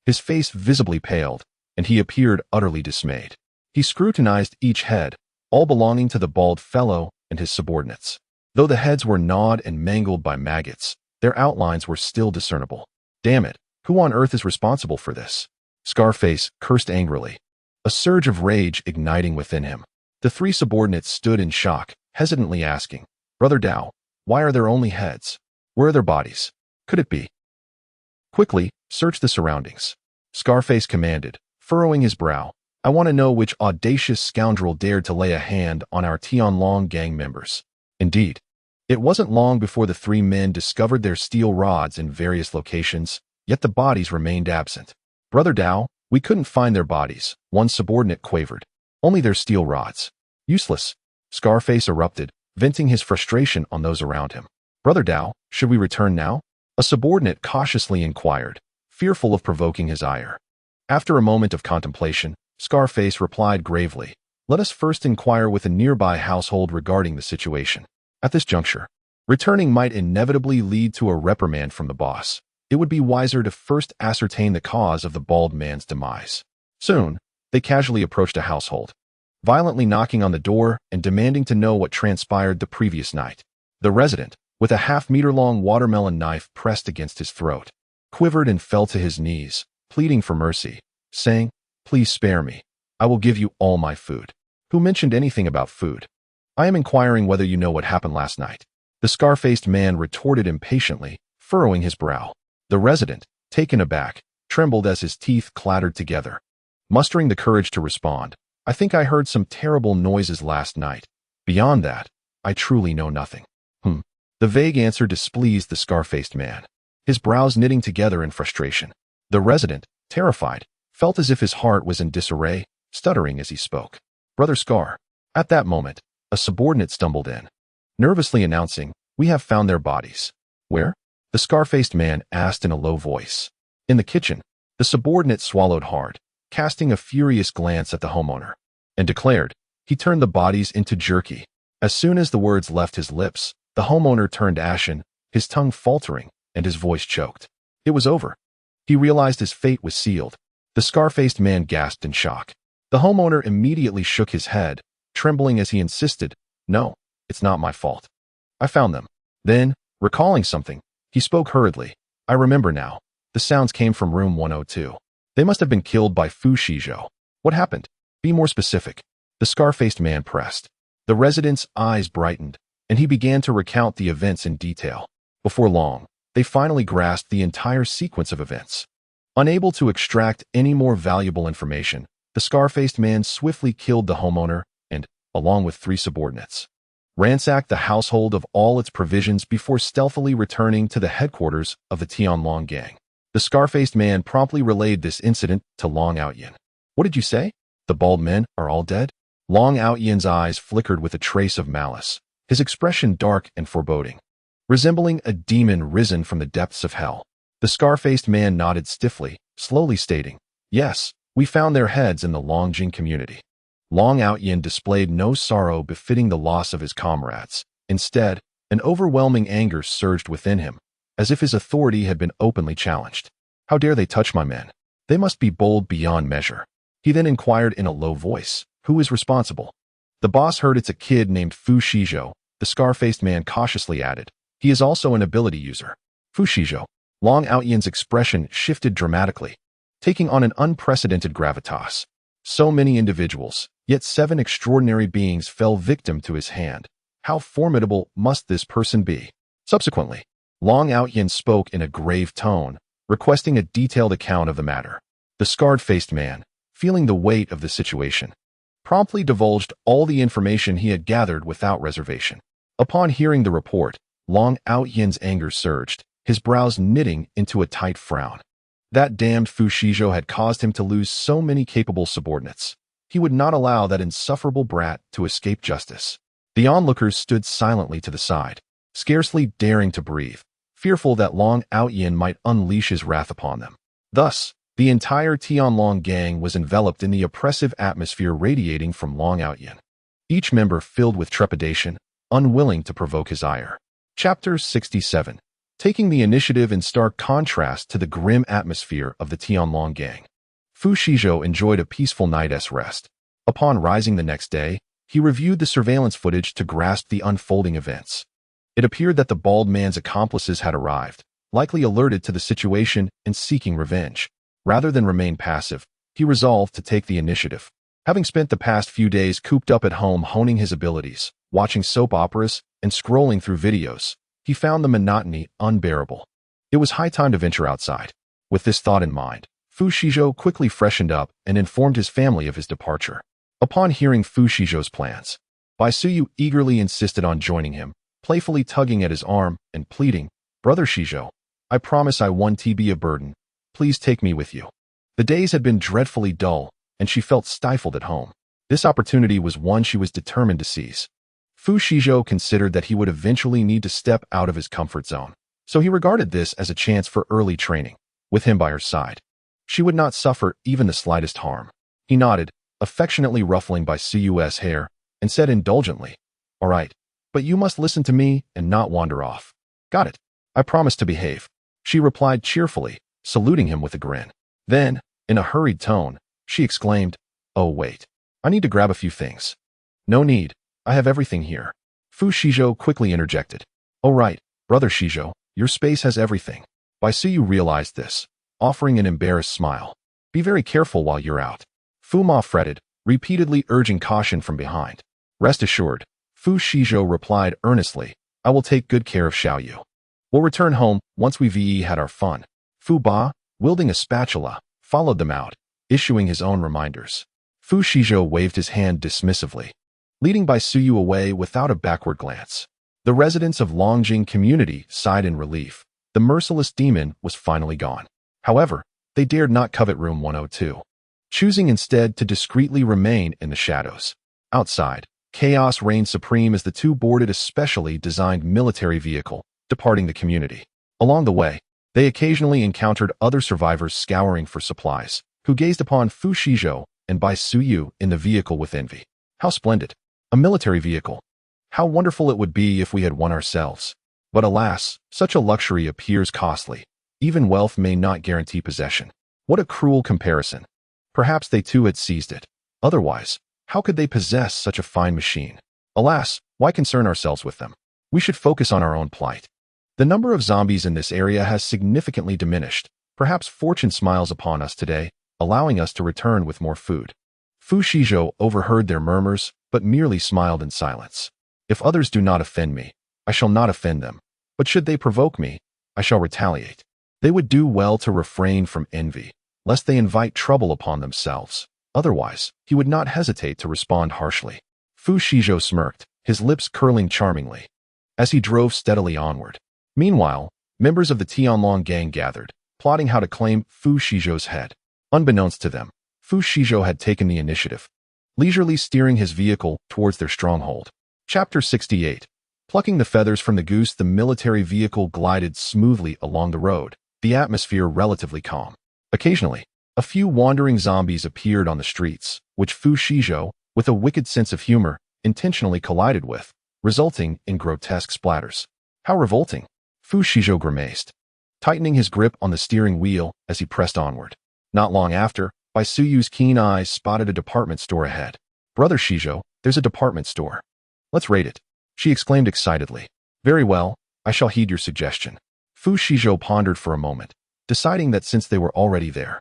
His face visibly paled, and he appeared utterly dismayed. He scrutinized each head, all belonging to the bald fellow and his subordinates. Though the heads were gnawed and mangled by maggots, their outlines were still discernible. "Damn it, who on earth is responsible for this?" Scarface cursed angrily, a surge of rage igniting within him. The 3 subordinates stood in shock, hesitantly asking, "Brother Dao, why are there only heads? Where are their bodies? Could it be?" "Quickly, search the surroundings," Scarface commanded, furrowing his brow. "I want to know which audacious scoundrel dared to lay a hand on our Tianlong gang members." Indeed, it wasn't long before the 3 men discovered their steel rods in various locations, yet the bodies remained absent. "Brother Dao, we couldn't find their bodies," one subordinate quavered. "Only their steel rods." "Useless," Scarface erupted, venting his frustration on those around him. "Brother Dao, should we return now?" a subordinate cautiously inquired, fearful of provoking his ire. After a moment of contemplation, Scarface replied gravely, "Let us first inquire with a nearby household regarding the situation. At this juncture, returning might inevitably lead to a reprimand from the boss. It would be wiser to first ascertain the cause of the bald man's demise." Soon, they casually approached a household, violently knocking on the door and demanding to know what transpired the previous night. The resident, with a half-meter-long watermelon knife pressed against his throat, quivered and fell to his knees, pleading for mercy, saying, "Please spare me. I will give you all my food." "Who mentioned anything about food? I am inquiring whether you know what happened last night," the scar-faced man retorted impatiently, furrowing his brow. The resident, taken aback, trembled as his teeth clattered together. Mustering the courage to respond, "I think I heard some terrible noises last night. Beyond that, I truly know nothing." The vague answer displeased the scar-faced man, his brows knitting together in frustration. The resident, terrified, felt as if his heart was in disarray, stuttering as he spoke. "Brother Scar." At that moment, a subordinate stumbled in, nervously announcing, "We have found their bodies." "Where?" the scar-faced man asked in a low voice. "In the kitchen." The subordinate swallowed hard, casting a furious glance at the homeowner, and declared, "He turned the bodies into jerky." As soon as the words left his lips, the homeowner turned ashen, his tongue faltering, and his voice choked. It was over. He realized his fate was sealed. The scar-faced man gasped in shock. The homeowner immediately shook his head, trembling as he insisted, "No, it's not my fault. I found them." Then, recalling something, he spoke hurriedly. "I remember now. The sounds came from room 102. They must have been killed by Fu Shizhou. What happened? Be more specific." The scar-faced man pressed. The resident's eyes brightened, and he began to recount the events in detail. Before long, they finally grasped the entire sequence of events. Unable to extract any more valuable information, the scar-faced man swiftly killed the homeowner and, along with 3 subordinates, ransacked the household of all its provisions before stealthily returning to the headquarters of the Tianlong gang. The scar-faced man promptly relayed this incident to Long Outyin. "What did you say? The bald men are all dead?" Long Outyin's eyes flickered with a trace of malice, his expression dark and foreboding, resembling a demon risen from the depths of hell. The scar-faced man nodded stiffly, slowly stating, "Yes, we found their heads in the Longjing community." Long Outyin displayed no sorrow befitting the loss of his comrades. Instead, an overwhelming anger surged within him, as if his authority had been openly challenged. "How dare they touch my men? They must be bold beyond measure." He then inquired in a low voice, "Who is responsible?" The boss heard it's a kid named Fu Shizhou, the scar-faced man cautiously added. He is also an ability user. Fu Shizhou. Long Outyan's expression shifted dramatically, taking on an unprecedented gravitas. So many individuals, yet 7 extraordinary beings fell victim to his hand. How formidable must this person be? Subsequently, Long Outyan spoke in a grave tone, requesting a detailed account of the matter. The scarred-faced man, feeling the weight of the situation, promptly divulged all the information he had gathered without reservation. Upon hearing the report, Long Outyan's anger surged, his brows knitting into a tight frown. That damned Fu Shizhou had caused him to lose so many capable subordinates. He would not allow that insufferable brat to escape justice. The onlookers stood silently to the side, scarcely daring to breathe, fearful that Long Outyan might unleash his wrath upon them. Thus, the entire Tianlong gang was enveloped in the oppressive atmosphere radiating from Long Outyan, each member filled with trepidation, unwilling to provoke his ire. Chapter 67. Taking the initiative in stark contrast to the grim atmosphere of the Tianlong gang. Fu Shizhou enjoyed a peaceful night's rest. Upon rising the next day, he reviewed the surveillance footage to grasp the unfolding events. It appeared that the bald man's accomplices had arrived, likely alerted to the situation and seeking revenge. Rather than remain passive, he resolved to take the initiative. Having spent the past few days cooped up at home honing his abilities, watching soap operas, and scrolling through videos, he found the monotony unbearable. It was high time to venture outside. With this thought in mind, Fu Shizhou quickly freshened up and informed his family of his departure. Upon hearing Fu Shizhou's plans, Bai Suyu eagerly insisted on joining him, playfully tugging at his arm and pleading, "Brother Shizhou, I promise I won't be a burden. Please take me with you." The days had been dreadfully dull, and she felt stifled at home. This opportunity was one she was determined to seize. Fu Shizhou considered that he would eventually need to step out of his comfort zone, so he regarded this as a chance for early training. With him by her side, she would not suffer even the slightest harm. He nodded, affectionately ruffling Bai Suyu's hair, and said indulgently, "All right, but you must listen to me and not wander off." "Got it. I promise to behave," she replied cheerfully, saluting him with a grin. Then, in a hurried tone, she exclaimed, "Oh wait, I need to grab a few things." "No need. I have everything here." Fu Shizhou quickly interjected. "Oh right, Brother Shizhou, your space has everything." Bai Suyu realized this, offering an embarrassed smile. "Be very careful while you're out." Fu Ma fretted, repeatedly urging caution from behind. "Rest assured," Fu Shizhou replied earnestly, "I will take good care of Xiaoyu. We'll return home once we've had our fun." Fu Ba, wielding a spatula, followed them out, issuing his own reminders. Fu Shizhou waved his hand dismissively, leading Bai Suyu away without a backward glance. The residents of Longjing community sighed in relief. The merciless demon was finally gone. However, they dared not covet room 102, choosing instead to discreetly remain in the shadows. Outside, chaos reigned supreme as the two boarded a specially designed military vehicle, departing the community. Along the way, they occasionally encountered other survivors scouring for supplies, who gazed upon Fu Shizhou and Bai Suyu in the vehicle with envy. How splendid! A military vehicle. How wonderful it would be if we had one ourselves. But alas, such a luxury appears costly. Even wealth may not guarantee possession. What a cruel comparison. Perhaps they too had seized it. Otherwise, how could they possess such a fine machine? Alas, why concern ourselves with them? We should focus on our own plight. The number of zombies in this area has significantly diminished. Perhaps fortune smiles upon us today, allowing us to return with more food. Fu Shizhou overheard their murmurs, but merely smiled in silence. If others do not offend me, I shall not offend them. But should they provoke me, I shall retaliate. They would do well to refrain from envy, lest they invite trouble upon themselves. Otherwise, he would not hesitate to respond harshly. Fu Shizhou smirked, his lips curling charmingly, as he drove steadily onward. Meanwhile, members of the Tianlong gang gathered, plotting how to claim Fu Shizhou's head. Unbeknownst to them, Fu Shizhou had taken the initiative, leisurely steering his vehicle towards their stronghold. Chapter 68. Plucking the feathers from the goose, the military vehicle glided smoothly along the road, the atmosphere relatively calm. Occasionally, a few wandering zombies appeared on the streets, which Fu Shizhou, with a wicked sense of humor, intentionally collided with, resulting in grotesque splatters. How revolting! Fu Shizhou grimaced, tightening his grip on the steering wheel as he pressed onward. Not long after, Bai Suyu's keen eyes spotted a department store ahead. "Brother Shizhou, there's a department store. Let's raid it," she exclaimed excitedly. "Very well, I shall heed your suggestion. Fu Shizhou pondered for a moment, deciding that since they were already there,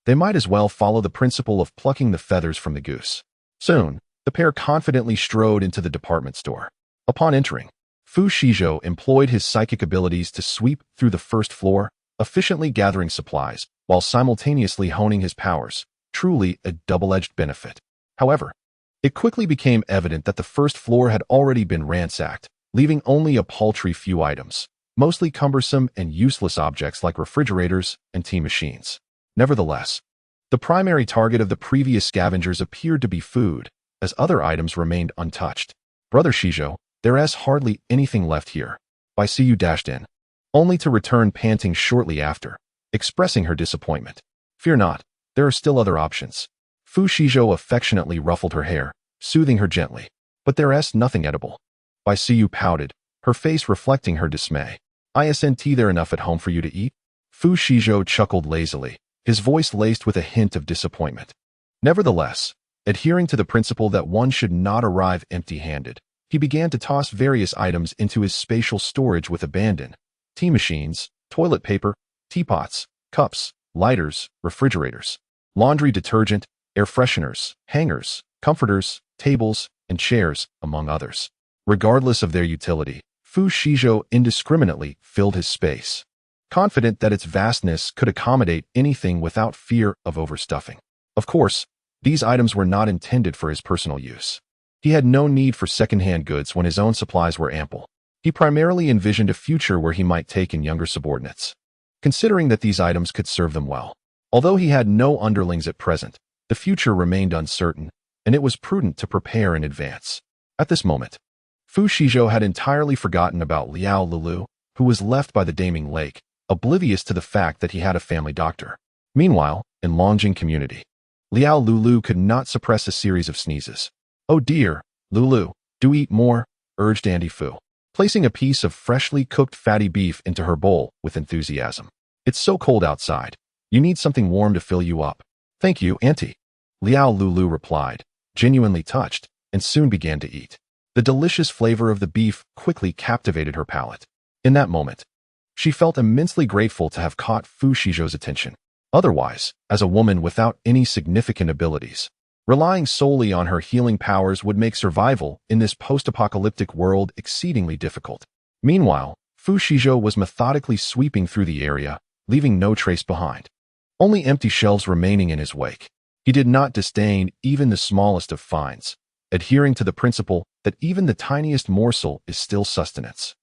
they might as well follow the principle of plucking the feathers from the goose. Soon, the pair confidently strode into the department store. Upon entering, Fu Shizhou employed his psychic abilities to sweep through the first floor, efficiently gathering supplies, while simultaneously honing his powers, truly a double-edged benefit. However, it quickly became evident that the first floor had already been ransacked, leaving only a paltry few items, mostly cumbersome and useless objects like refrigerators and tea machines. Nevertheless, the primary target of the previous scavengers appeared to be food, as other items remained untouched. Brother Shizhou, there's hardly anything left here. Bai Siyu dashed in, only to return panting shortly after, expressing her disappointment. Fear not, there are still other options. Fu Shizhou affectionately ruffled her hair, soothing her gently. But there's nothing edible. Bai Siyu pouted, her face reflecting her dismay. Isn't there enough at home for you to eat? Fu Shizhou chuckled lazily, his voice laced with a hint of disappointment. Nevertheless, adhering to the principle that one should not arrive empty-handed, he began to toss various items into his spatial storage with abandon. Tea machines, toilet paper, teapots, cups, lighters, refrigerators, laundry detergent, air fresheners, hangers, comforters, tables, and chairs, among others. Regardless of their utility, Fu Shizhou indiscriminately filled his space, confident that its vastness could accommodate anything without fear of overstuffing. Of course, these items were not intended for his personal use. He had no need for second-hand goods when his own supplies were ample. He primarily envisioned a future where he might take in younger subordinates, considering that these items could serve them well. Although he had no underlings at present, the future remained uncertain, and it was prudent to prepare in advance. At this moment, Fu Shizhou had entirely forgotten about Liao Lulu, who was left by the Daming Lake, oblivious to the fact that he had a family doctor. Meanwhile, in Longjing community, Liao Lulu could not suppress a series of sneezes. Oh dear, Lulu, do eat more, urged Auntie Fu, placing a piece of freshly cooked fatty beef into her bowl with enthusiasm. It's so cold outside. You need something warm to fill you up. Thank you, Auntie. Liao Lulu replied, genuinely touched, and soon began to eat. The delicious flavor of the beef quickly captivated her palate. In that moment, she felt immensely grateful to have caught Fu Shizhou's attention. Otherwise, as a woman without any significant abilities, relying solely on her healing powers would make survival in this post-apocalyptic world exceedingly difficult. Meanwhile, Fu Shizhou was methodically sweeping through the area, leaving no trace behind. Only empty shelves remaining in his wake. He did not disdain even the smallest of finds, adhering to the principle that even the tiniest morsel is still sustenance.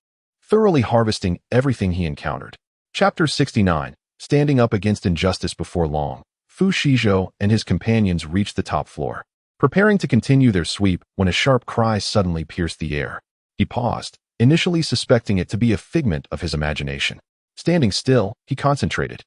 Thoroughly harvesting everything he encountered. Chapter 69, Standing Up Against Injustice Before long, Fu Shizhou and his companions reached the top floor, preparing to continue their sweep when a sharp cry suddenly pierced the air. He paused, initially suspecting it to be a figment of his imagination. Standing still, he concentrated,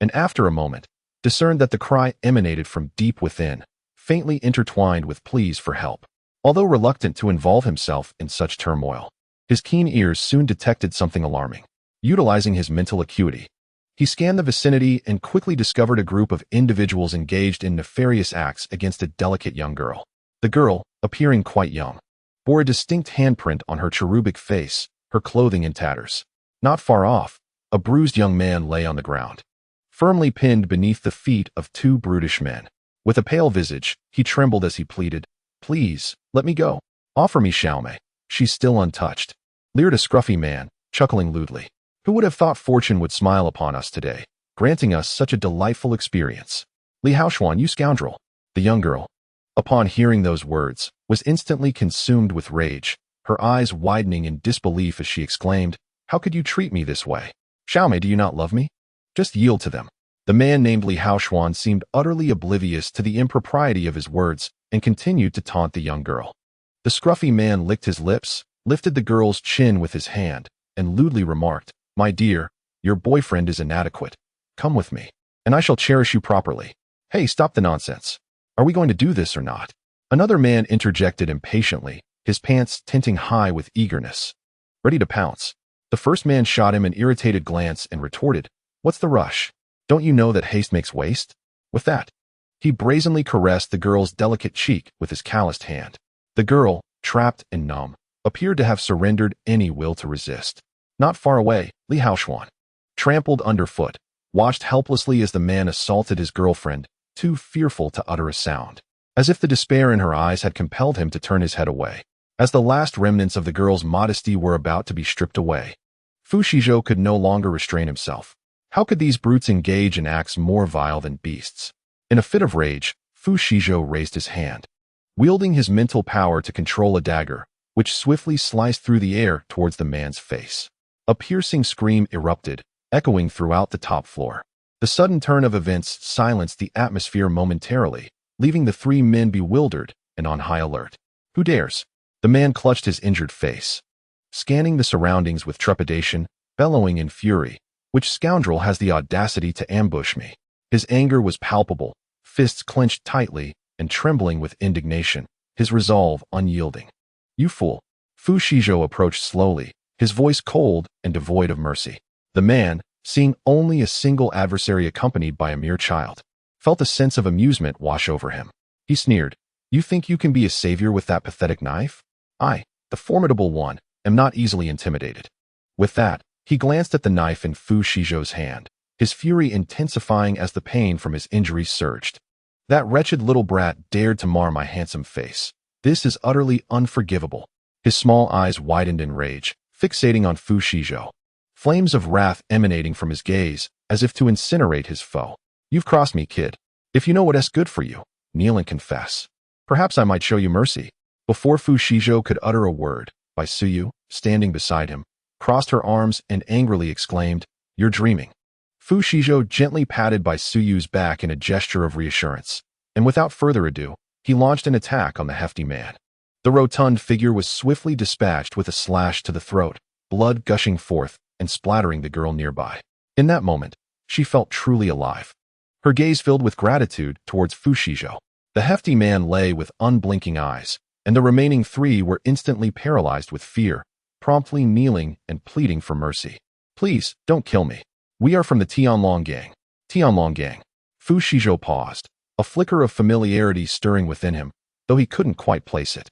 and after a moment, discerned that the cry emanated from deep within, faintly intertwined with pleas for help. Although reluctant to involve himself in such turmoil, his keen ears soon detected something alarming. Utilizing his mental acuity, he scanned the vicinity and quickly discovered a group of individuals engaged in nefarious acts against a delicate young girl. The girl, appearing quite young, bore a distinct handprint on her cherubic face, her clothing in tatters. Not far off, a bruised young man lay on the ground, firmly pinned beneath the feet of two brutish men. With a pale visage, he trembled as he pleaded, "Please, let me go. Offer me Xiaomei. She's still untouched," leered a scruffy man, chuckling lewdly. Who would have thought fortune would smile upon us today, granting us such a delightful experience? Li Haoshuan, you scoundrel. The young girl, upon hearing those words, was instantly consumed with rage, her eyes widening in disbelief as she exclaimed, "How could you treat me this way? Xiaomei, do you not love me? Just yield to them." The man named Li Haoshuan seemed utterly oblivious to the impropriety of his words and continued to taunt the young girl. The scruffy man licked his lips, lifted the girl's chin with his hand, and lewdly remarked, "My dear, your boyfriend is inadequate. Come with me, and I shall cherish you properly." "Hey, stop the nonsense. Are we going to do this or not?" Another man interjected impatiently, his pants tinting high with eagerness, ready to pounce. The first man shot him an irritated glance and retorted, "What's the rush? Don't you know that haste makes waste?" With that, he brazenly caressed the girl's delicate cheek with his calloused hand. The girl, trapped and numb, appeared to have surrendered any will to resist. Not far away, Li Haoshuan, trampled underfoot, watched helplessly as the man assaulted his girlfriend, too fearful to utter a sound. As if the despair in her eyes had compelled him to turn his head away. As the last remnants of the girl's modesty were about to be stripped away, Fu Shizhou could no longer restrain himself. How could these brutes engage in acts more vile than beasts? In a fit of rage, Fu Shizhou raised his hand, wielding his mental power to control a dagger, which swiftly sliced through the air towards the man's face. A piercing scream erupted, echoing throughout the top floor. The sudden turn of events silenced the atmosphere momentarily, leaving the three men bewildered and on high alert. Who dares? The man clutched his injured face, scanning the surroundings with trepidation, bellowing in fury. Which scoundrel has the audacity to ambush me? His anger was palpable, fists clenched tightly and trembling with indignation, his resolve unyielding. You fool! Fu Shizhou approached slowly, his voice cold and devoid of mercy. The man, seeing only a single adversary accompanied by a mere child, felt a sense of amusement wash over him. He sneered, "You think you can be a savior with that pathetic knife? I, the formidable one, am not easily intimidated." With that, he glanced at the knife in Fu Shizhou's hand, his fury intensifying as the pain from his injuries surged. That wretched little brat dared to mar my handsome face. This is utterly unforgivable. His small eyes widened in rage, fixating on Fu Shizhou, flames of wrath emanating from his gaze, as if to incinerate his foe. You've crossed me, kid. If you know what's good for you, kneel and confess. Perhaps I might show you mercy. Before Fu Shizhou could utter a word, Bai Suyu, standing beside him, crossed her arms and angrily exclaimed, "You're dreaming." Fu Shizhou gently patted Bai Suyu's back in a gesture of reassurance, and without further ado, he launched an attack on the hefty man. The rotund figure was swiftly dispatched with a slash to the throat, blood gushing forth and splattering the girl nearby. In that moment, she felt truly alive. Her gaze filled with gratitude towards Fu Shizhou. The hefty man lay with unblinking eyes, and the remaining three were instantly paralyzed with fear, promptly kneeling and pleading for mercy. "Please, don't kill me. We are from the Tianlong gang." Tianlong gang. Fu Shizhou paused, a flicker of familiarity stirring within him, though he couldn't quite place it.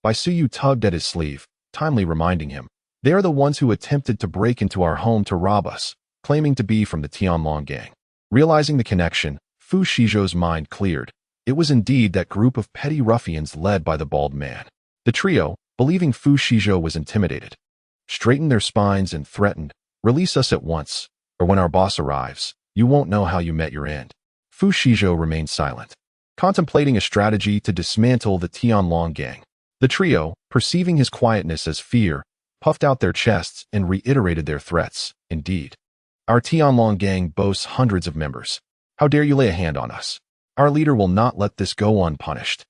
Bai Suyu tugged at his sleeve, timely reminding him, "They are the ones who attempted to break into our home to rob us, claiming to be from the Tianlong gang." Realizing the connection, Fu Shizhou's mind cleared. It was indeed that group of petty ruffians led by the bald man. The trio, believing Fu Shizhou was intimidated, straightened their spines and threatened, "Release us at once, or when our boss arrives, you won't know how you met your end." Fu Shizhou remained silent, contemplating a strategy to dismantle the Tianlong gang. The trio, perceiving his quietness as fear, puffed out their chests and reiterated their threats. "Indeed, our Tianlong gang boasts hundreds of members. How dare you lay a hand on us? Our leader will not let this go unpunished."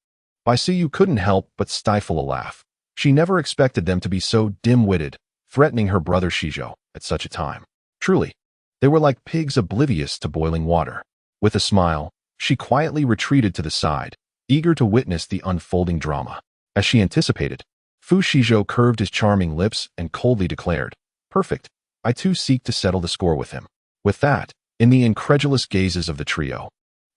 Bai Suyu couldn't help but stifle a laugh. She never expected them to be so dim-witted, threatening her brother Shizhou at such a time. Truly, they were like pigs oblivious to boiling water. With a smile, she quietly retreated to the side, eager to witness the unfolding drama. As she anticipated, Fu Shizhou curved his charming lips and coldly declared, "Perfect. I too seek to settle the score with him." With that, in the incredulous gazes of the trio,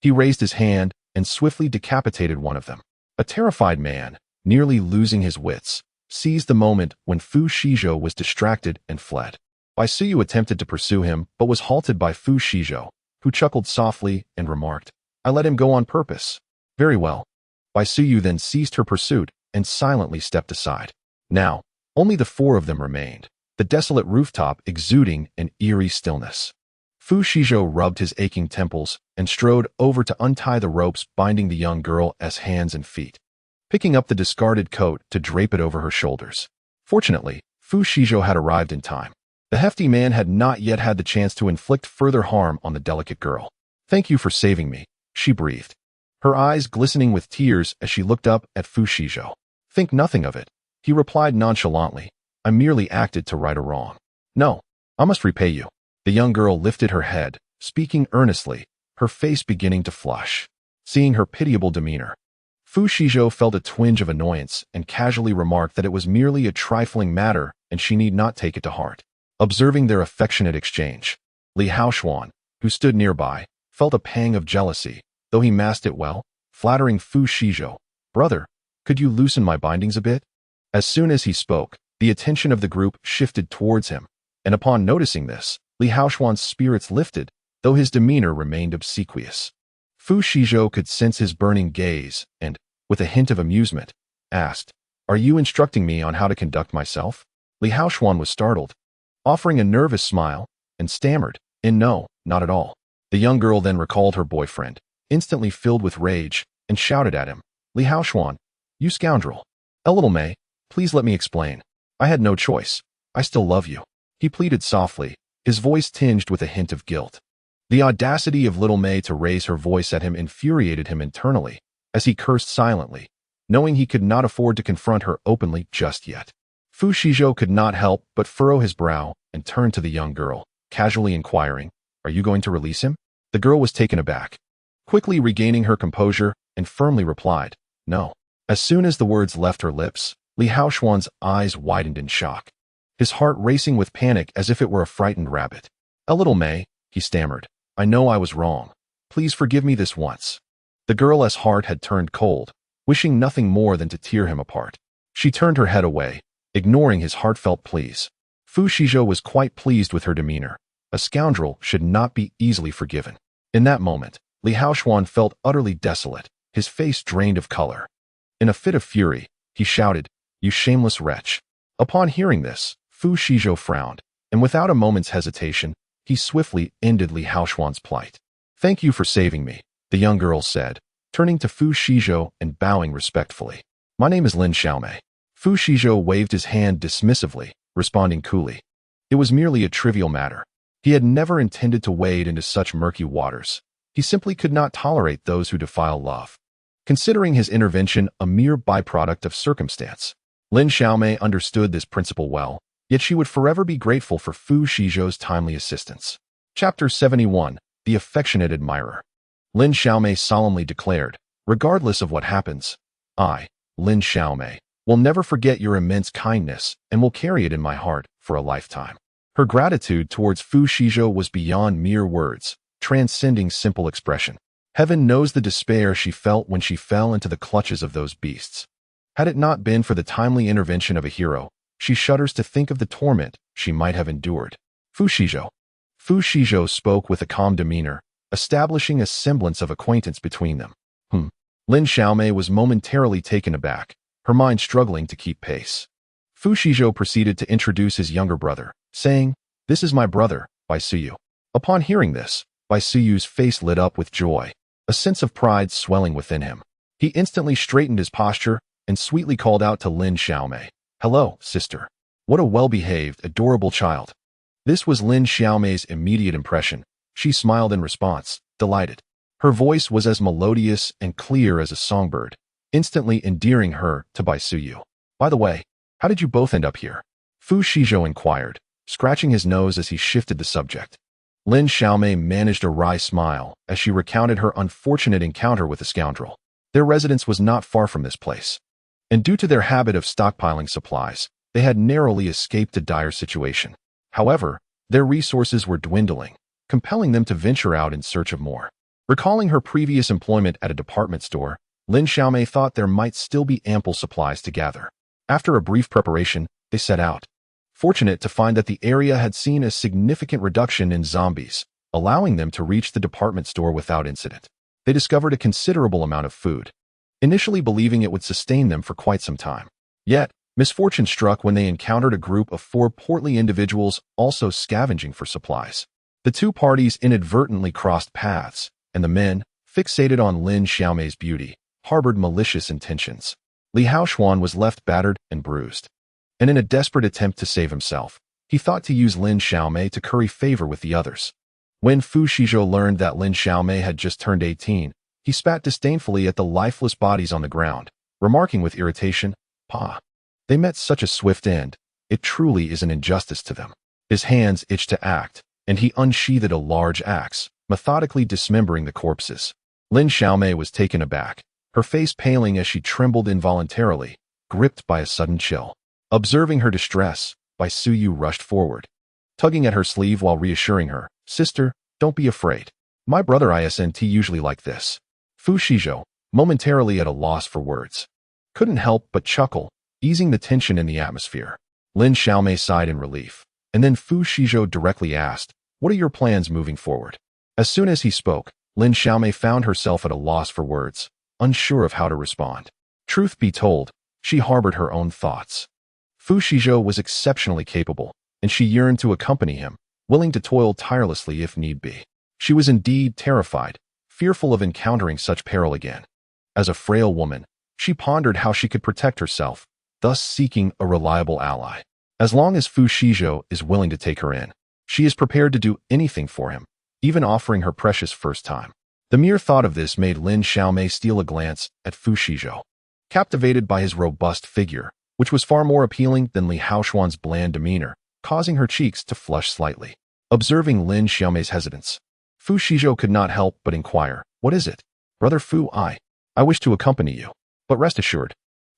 he raised his hand and swiftly decapitated one of them. A terrified man, nearly losing his wits, seized the moment when Fu Shizhou was distracted and fled. Bai Suyu attempted to pursue him, but was halted by Fu Shizhou, who chuckled softly and remarked, "I let him go on purpose." "Very well." Bai Suyu then ceased her pursuit and silently stepped aside. Now, only the four of them remained, the desolate rooftop exuding an eerie stillness. Fu Shizhou rubbed his aching temples and strode over to untie the ropes binding the young girl's hands and feet, picking up the discarded coat to drape it over her shoulders. Fortunately, Fu Shizhou had arrived in time. The hefty man had not yet had the chance to inflict further harm on the delicate girl. "Thank you for saving me," she breathed, her eyes glistening with tears as she looked up at Fu Shizhou. "Think nothing of it," he replied nonchalantly. "I merely acted to right a wrong. No, I must repay you." The young girl lifted her head, speaking earnestly, her face beginning to flush. Seeing her pitiable demeanor, Fu Shizhou felt a twinge of annoyance and casually remarked that it was merely a trifling matter and she need not take it to heart. Observing their affectionate exchange, Li Haoshuan, who stood nearby, felt a pang of jealousy, though he masked it well, flattering Fu Shizhou, "Brother, could you loosen my bindings a bit?" As soon as he spoke, the attention of the group shifted towards him, and upon noticing this, Li Haoxuan's spirits lifted, though his demeanor remained obsequious. Fu Shizhou could sense his burning gaze and, with a hint of amusement, asked, "Are you instructing me on how to conduct myself?" Li Haoxuan was startled, offering a nervous smile, and stammered, "No, not at all." The young girl then recalled her boyfriend, instantly filled with rage, and shouted at him, "Li Haoxuan, you scoundrel! Little Mei, please let me explain. I had no choice. I still love you." He pleaded softly, his voice tinged with a hint of guilt. The audacity of little Mei to raise her voice at him infuriated him internally, as he cursed silently, knowing he could not afford to confront her openly just yet. Fu Shizhou could not help but furrow his brow and turn to the young girl, casually inquiring, "Are you going to release him?" The girl was taken aback, quickly regaining her composure, and firmly replied, "No." As soon as the words left her lips, Li Haoxuan's eyes widened in shock, his heart racing with panic as if it were a frightened rabbit. "Little Mei," he stammered, "I know I was wrong. Please forgive me this once." The girl's heart had turned cold, wishing nothing more than to tear him apart. She turned her head away, ignoring his heartfelt pleas. Fu Shizhou was quite pleased with her demeanor. A scoundrel should not be easily forgiven. In that moment, Li Haoxuan felt utterly desolate, his face drained of color. In a fit of fury, he shouted, "You shameless wretch." Upon hearing this, Fu Shizhou frowned, and without a moment's hesitation, he swiftly ended Li Haoxuan's plight. "Thank you for saving me," the young girl said, turning to Fu Shizhou and bowing respectfully. "My name is Lin Xiaomei." Fu Shizhou waved his hand dismissively, responding coolly. It was merely a trivial matter. He had never intended to wade into such murky waters. He simply could not tolerate those who defile love, considering his intervention a mere byproduct of circumstance. Lin Xiaomei understood this principle well, yet she would forever be grateful for Fu Shizhou's timely assistance. Chapter 71, The Affectionate Admirer. Lin Xiaomei solemnly declared, "Regardless of what happens, I, Lin Xiaomei, will never forget your immense kindness and will carry it in my heart for a lifetime." Her gratitude towards Fu Shizhou was beyond mere words, transcending simple expression. Heaven knows the despair she felt when she fell into the clutches of those beasts. Had it not been for the timely intervention of a hero, she shudders to think of the torment she might have endured. Fu Shizhou. Fu Shizhou spoke with a calm demeanor, establishing a semblance of acquaintance between them. Lin Xiaomei was momentarily taken aback, her mind struggling to keep pace. Fu Shizhou proceeded to introduce his younger brother, saying, "This is my brother, Bai Suyu." Upon hearing this, Bai Suyu's face lit up with joy, a sense of pride swelling within him. He instantly straightened his posture and sweetly called out to Lin Xiaomei, "Hello, sister. What a well-behaved, adorable child." This was Lin Xiaomei's immediate impression. She smiled in response, delighted. Her voice was as melodious and clear as a songbird, instantly endearing her to Bai Suyu. "By the way, how did you both end up here?" Fu Shizhou inquired, scratching his nose as he shifted the subject. Lin Xiaomei managed a wry smile as she recounted her unfortunate encounter with the scoundrel. Their residence was not far from this place, and due to their habit of stockpiling supplies, they had narrowly escaped a dire situation. However, their resources were dwindling, compelling them to venture out in search of more. Recalling her previous employment at a department store, Lin Xiaomei thought there might still be ample supplies to gather. After a brief preparation, they set out, fortunate to find that the area had seen a significant reduction in zombies, allowing them to reach the department store without incident. They discovered a considerable amount of food, initially believing it would sustain them for quite some time. Yet, misfortune struck when they encountered a group of 4 portly individuals also scavenging for supplies. The two parties inadvertently crossed paths, and the men, fixated on Lin Xiaomei's beauty, harbored malicious intentions. Li Haoxuan was left battered and bruised, and in a desperate attempt to save himself, he thought to use Lin Xiaomei to curry favor with the others. When Fu Shizhou learned that Lin Xiaomei had just turned 18, he spat disdainfully at the lifeless bodies on the ground, remarking with irritation, "Pa, they met such a swift end. It truly is an injustice to them." His hands itched to act, and he unsheathed a large axe, methodically dismembering the corpses. Lin Xiaomei was taken aback, her face paling as she trembled involuntarily, gripped by a sudden chill. Observing her distress, Bai Suyu rushed forward, tugging at her sleeve while reassuring her, "Sister, don't be afraid. My brother isn't usually like this." Fu Shizhou, momentarily at a loss for words, couldn't help but chuckle, easing the tension in the atmosphere. Lin Xiaomei sighed in relief, And then Fu Shizhou directly asked, "What are your plans moving forward?" As soon as he spoke, Lin Xiaomei found herself at a loss for words, unsure of how to respond. Truth be told, she harbored her own thoughts. Fu Shizhou was exceptionally capable, and she yearned to accompany him, willing to toil tirelessly if need be. She was indeed terrified, fearful of encountering such peril again. As a frail woman, she pondered how she could protect herself, thus seeking a reliable ally. As long as Fu Shizhou is willing to take her in, she is prepared to do anything for him, even offering her precious first time. The mere thought of this made Lin Xiaomei steal a glance at Fu Shizhou. Captivated by his robust figure, which was far more appealing than Li Haoshuan's bland demeanor, causing her cheeks to flush slightly. Observing Lin Xiaomei's hesitance, Fu Shizhou could not help but inquire, "What is it?" "Brother Fu, I wish to accompany you. But rest assured,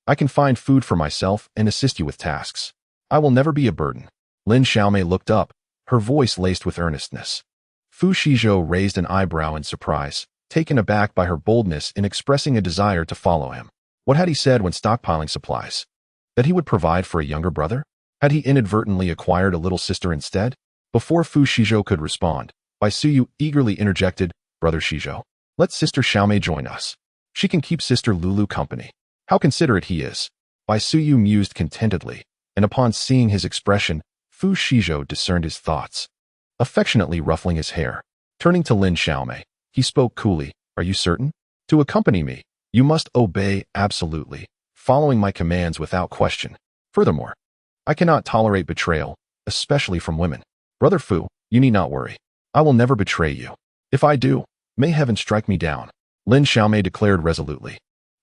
I can find food for myself and assist you with tasks. I will never be a burden." Lin Xiaomei looked up, her voice laced with earnestness. Fu Shizhou raised an eyebrow in surprise, taken aback by her boldness in expressing a desire to follow him. What had he said when stockpiling supplies? That he would provide for a younger brother? Had he inadvertently acquired a little sister instead? Before Fu Shizhou could respond, Bai Suyu eagerly interjected, "Brother Shizhou, let Sister Xiaomei join us. She can keep Sister Lulu company." How considerate he is. Bai Suyu mused contentedly, and upon seeing his expression, Fu Shizhou discerned his thoughts. Affectionately ruffling his hair, turning to Lin Xiaomei, he spoke coolly, "Are you certain? To accompany me, you must obey absolutely, following my commands without question. Furthermore, I cannot tolerate betrayal, especially from women. Brother Fu, you need not worry. I will never betray you. If I do, may heaven strike me down," Lin Xiaomei declared resolutely,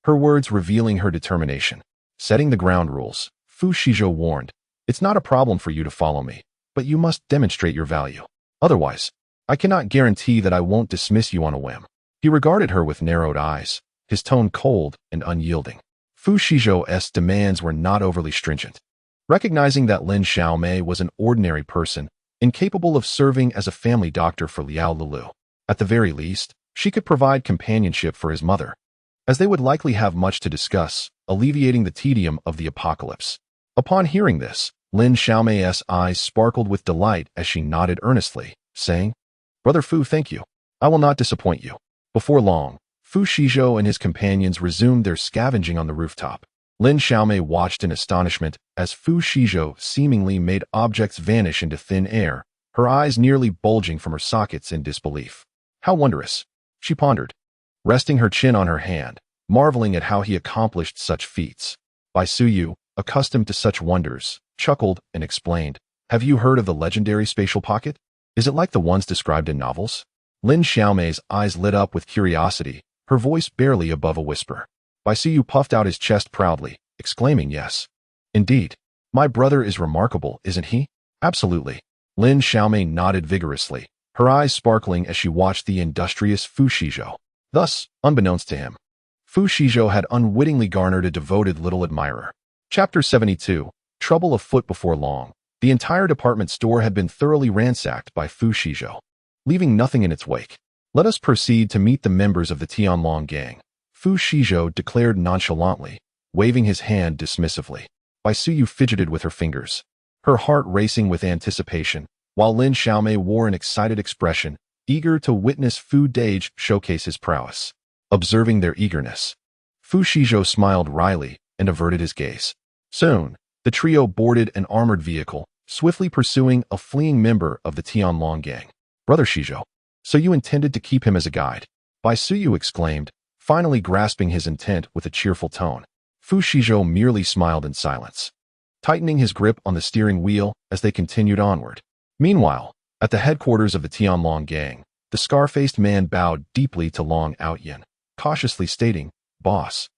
her words revealing her determination. Setting the ground rules, Fu Shizhou warned, "It's not a problem for you to follow me, but you must demonstrate your value. Otherwise, I cannot guarantee that I won't dismiss you on a whim." He regarded her with narrowed eyes, his tone cold and unyielding. Fu Shizhou's demands were not overly stringent. Recognizing that Lin Xiaomei was an ordinary person, incapable of serving as a family doctor for Liao Lulu, at the very least, she could provide companionship for his mother, as they would likely have much to discuss, alleviating the tedium of the apocalypse. Upon hearing this, Lin Xiaomei's eyes sparkled with delight as she nodded earnestly, saying, "Brother Fu, thank you. I will not disappoint you." Before long, Fu Shizhou and his companions resumed their scavenging on the rooftop. Lin Xiaomei watched in astonishment as Fu Shizhou seemingly made objects vanish into thin air, her eyes nearly bulging from her sockets in disbelief. How wondrous, she pondered, resting her chin on her hand, marveling at how he accomplished such feats. Bai Suyu, accustomed to such wonders, chuckled and explained, "Have you heard of the legendary spatial pocket? Is it like the ones described in novels?" Lin Xiaomei's eyes lit up with curiosity, her voice barely above a whisper. Bai Suyu puffed out his chest proudly, exclaiming, "Yes. Indeed. My brother is remarkable, isn't he?" "Absolutely." Lin Xiaomei nodded vigorously, her eyes sparkling as she watched the industrious Fu Shizhou. Thus, unbeknownst to him, Fu Shizhou had unwittingly garnered a devoted little admirer. Chapter 72, Trouble afoot before long. The entire department store had been thoroughly ransacked by Fu Shizhou, leaving nothing in its wake. "Let us proceed to meet the members of the Tianlong gang," Fu Shizhou declared nonchalantly, waving his hand dismissively. Bai Suyu fidgeted with her fingers, her heart racing with anticipation, while Lin Xiaomei wore an excited expression, eager to witness Fu Dage showcase his prowess. Observing their eagerness, Fu Shizhou smiled wryly and averted his gaze. Soon, the trio boarded an armored vehicle, swiftly pursuing a fleeing member of the Tianlong gang. "Brother Shizhou, so you intended to keep him as a guide?" Bai Suyu exclaimed, finally grasping his intent with a cheerful tone. Fu Shizhou merely smiled in silence, tightening his grip on the steering wheel as they continued onward. Meanwhile, at the headquarters of the Tianlong gang, the scar-faced man bowed deeply to Long Outyin, cautiously stating, "Boss,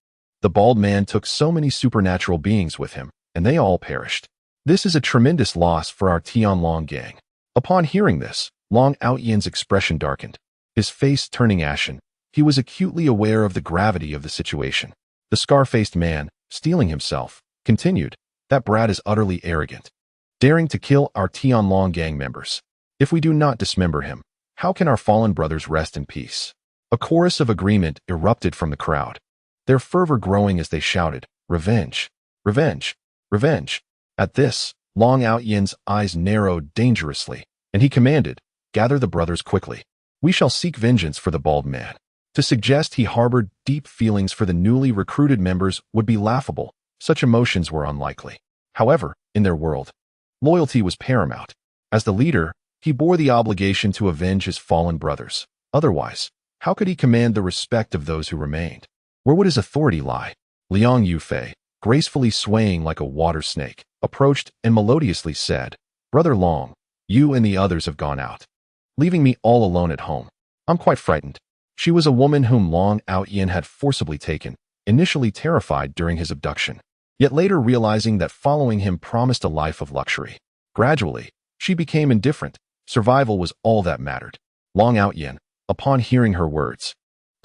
the bald man took so many supernatural beings with him, and they all perished. This is a tremendous loss for our Tianlong gang." Upon hearing this, Long Outyin's expression darkened, his face turning ashen. He was acutely aware of the gravity of the situation. The scar-faced man, steeling himself, continued, "That brat is utterly arrogant, daring to kill our Tianlong gang members. If we do not dismember him, how can our fallen brothers rest in peace?" A chorus of agreement erupted from the crowd, their fervor growing as they shouted, "Revenge! Revenge! Revenge!" At this, Long Out Yin's eyes narrowed dangerously, and he commanded, "Gather the brothers quickly. We shall seek vengeance for the bald man." To suggest he harbored deep feelings for the newly recruited members would be laughable. Such emotions were unlikely. However, in their world, loyalty was paramount. As the leader, he bore the obligation to avenge his fallen brothers. Otherwise, how could he command the respect of those who remained? Where would his authority lie? Liang Yufei, gracefully swaying like a water snake, approached and melodiously said, "Brother Long, you and the others have gone out, leaving me all alone at home. I'm quite frightened." She was a woman whom Long Out Yin had forcibly taken, initially terrified during his abduction, yet later realizing that following him promised a life of luxury. Gradually, she became indifferent. Survival was all that mattered. Long Out Yin, upon hearing her words,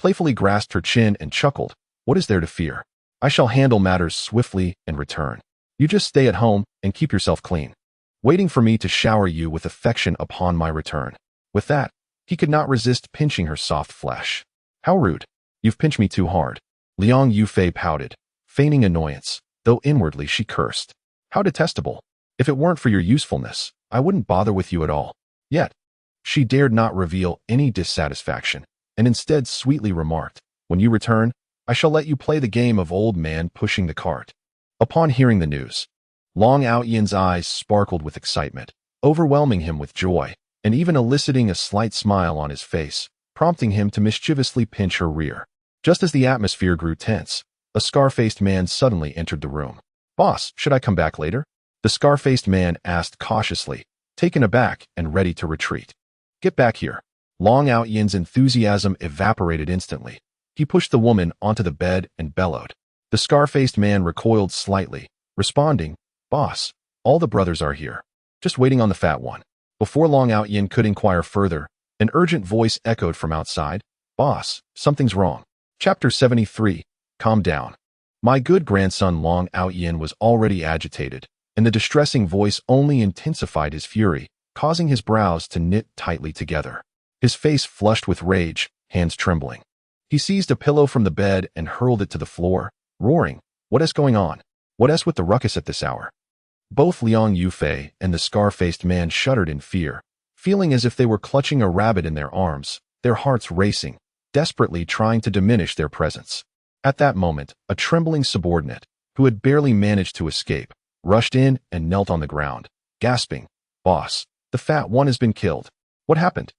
playfully grasped her chin and chuckled, "What is there to fear? I shall handle matters swiftly and return. You just stay at home and keep yourself clean, waiting for me to shower you with affection upon my return." With that, he could not resist pinching her soft flesh. "How rude. You've pinched me too hard." Liang Yufei pouted, feigning annoyance, though inwardly she cursed. "How detestable. If it weren't for your usefulness, I wouldn't bother with you at all." Yet, she dared not reveal any dissatisfaction, and instead sweetly remarked, "When you return, I shall let you play the game of old man pushing the cart." Upon hearing the news, Long Out Yin's eyes sparkled with excitement, overwhelming him with joy, and even eliciting a slight smile on his face, prompting him to mischievously pinch her rear. Just as the atmosphere grew tense, a scar-faced man suddenly entered the room. "Boss, should I come back later?" The scar-faced man asked cautiously, taken aback and ready to retreat. "Get back here." Long Out Yin's enthusiasm evaporated instantly. He pushed the woman onto the bed and bellowed. The scar-faced man recoiled slightly, responding, "Boss, all the brothers are here, just waiting on the fat one." Before Long Out Yin could inquire further, an urgent voice echoed from outside, "Boss, something's wrong." Chapter 73. Calm down. My good grandson Long Out Yin was already agitated, and the distressing voice only intensified his fury, causing his brows to knit tightly together. His face flushed with rage, hands trembling. He seized a pillow from the bed and hurled it to the floor, roaring, "What is going on? What is with the ruckus at this hour?" Both Liang Yufei and the scar-faced man shuddered in fear, feeling as if they were clutching a rabbit in their arms, their hearts racing, desperately trying to diminish their presence. At that moment, a trembling subordinate, who had barely managed to escape, rushed in and knelt on the ground, gasping, "Boss, the fat one has been killed. What happened?"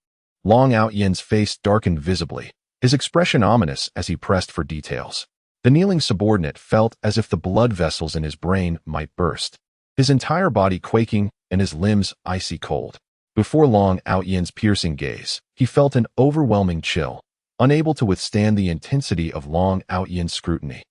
Long Out Yin's face darkened visibly, his expression ominous as he pressed for details. The kneeling subordinate felt as if the blood vessels in his brain might burst, his entire body quaking and his limbs icy cold. Before Long Out Yin's piercing gaze, he felt an overwhelming chill, unable to withstand the intensity of Long Out Yin's scrutiny.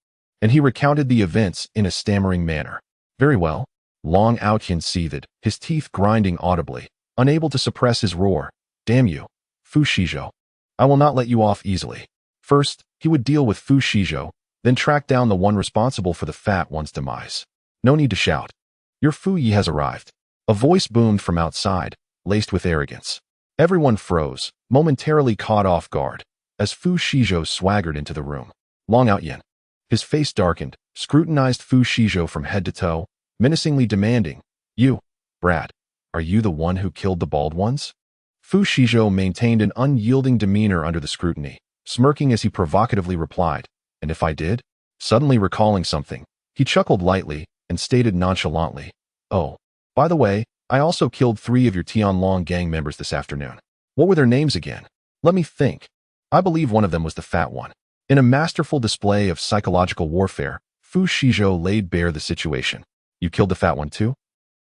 And he recounted the events in a stammering manner. "Very well." Long Out Yin seethed, his teeth grinding audibly, unable to suppress his roar. "Damn you, Fu Shizhou. I will not let you off easily." First, he would deal with Fu Shizhou, then track down the one responsible for the fat one's demise. No need to shout. "Your Fu Yi has arrived." A voice boomed from outside, laced with arrogance. Everyone froze, momentarily caught off guard, as Fu Shizhou swaggered into the room. Long Out Yin, his face darkened, scrutinized Fu Shizhou from head to toe, menacingly demanding, "You, Brad, are you the one who killed the bald ones?" Fu Shizhou maintained an unyielding demeanor under the scrutiny, smirking as he provocatively replied, "And if I did?" Suddenly recalling something, he chuckled lightly and stated nonchalantly, "Oh, by the way, I also killed 3 of your Tianlong gang members this afternoon. What were their names again? Let me think. I believe one of them was the fat one." In a masterful display of psychological warfare, Fu Shizhou laid bare the situation. "You killed the fat one too?"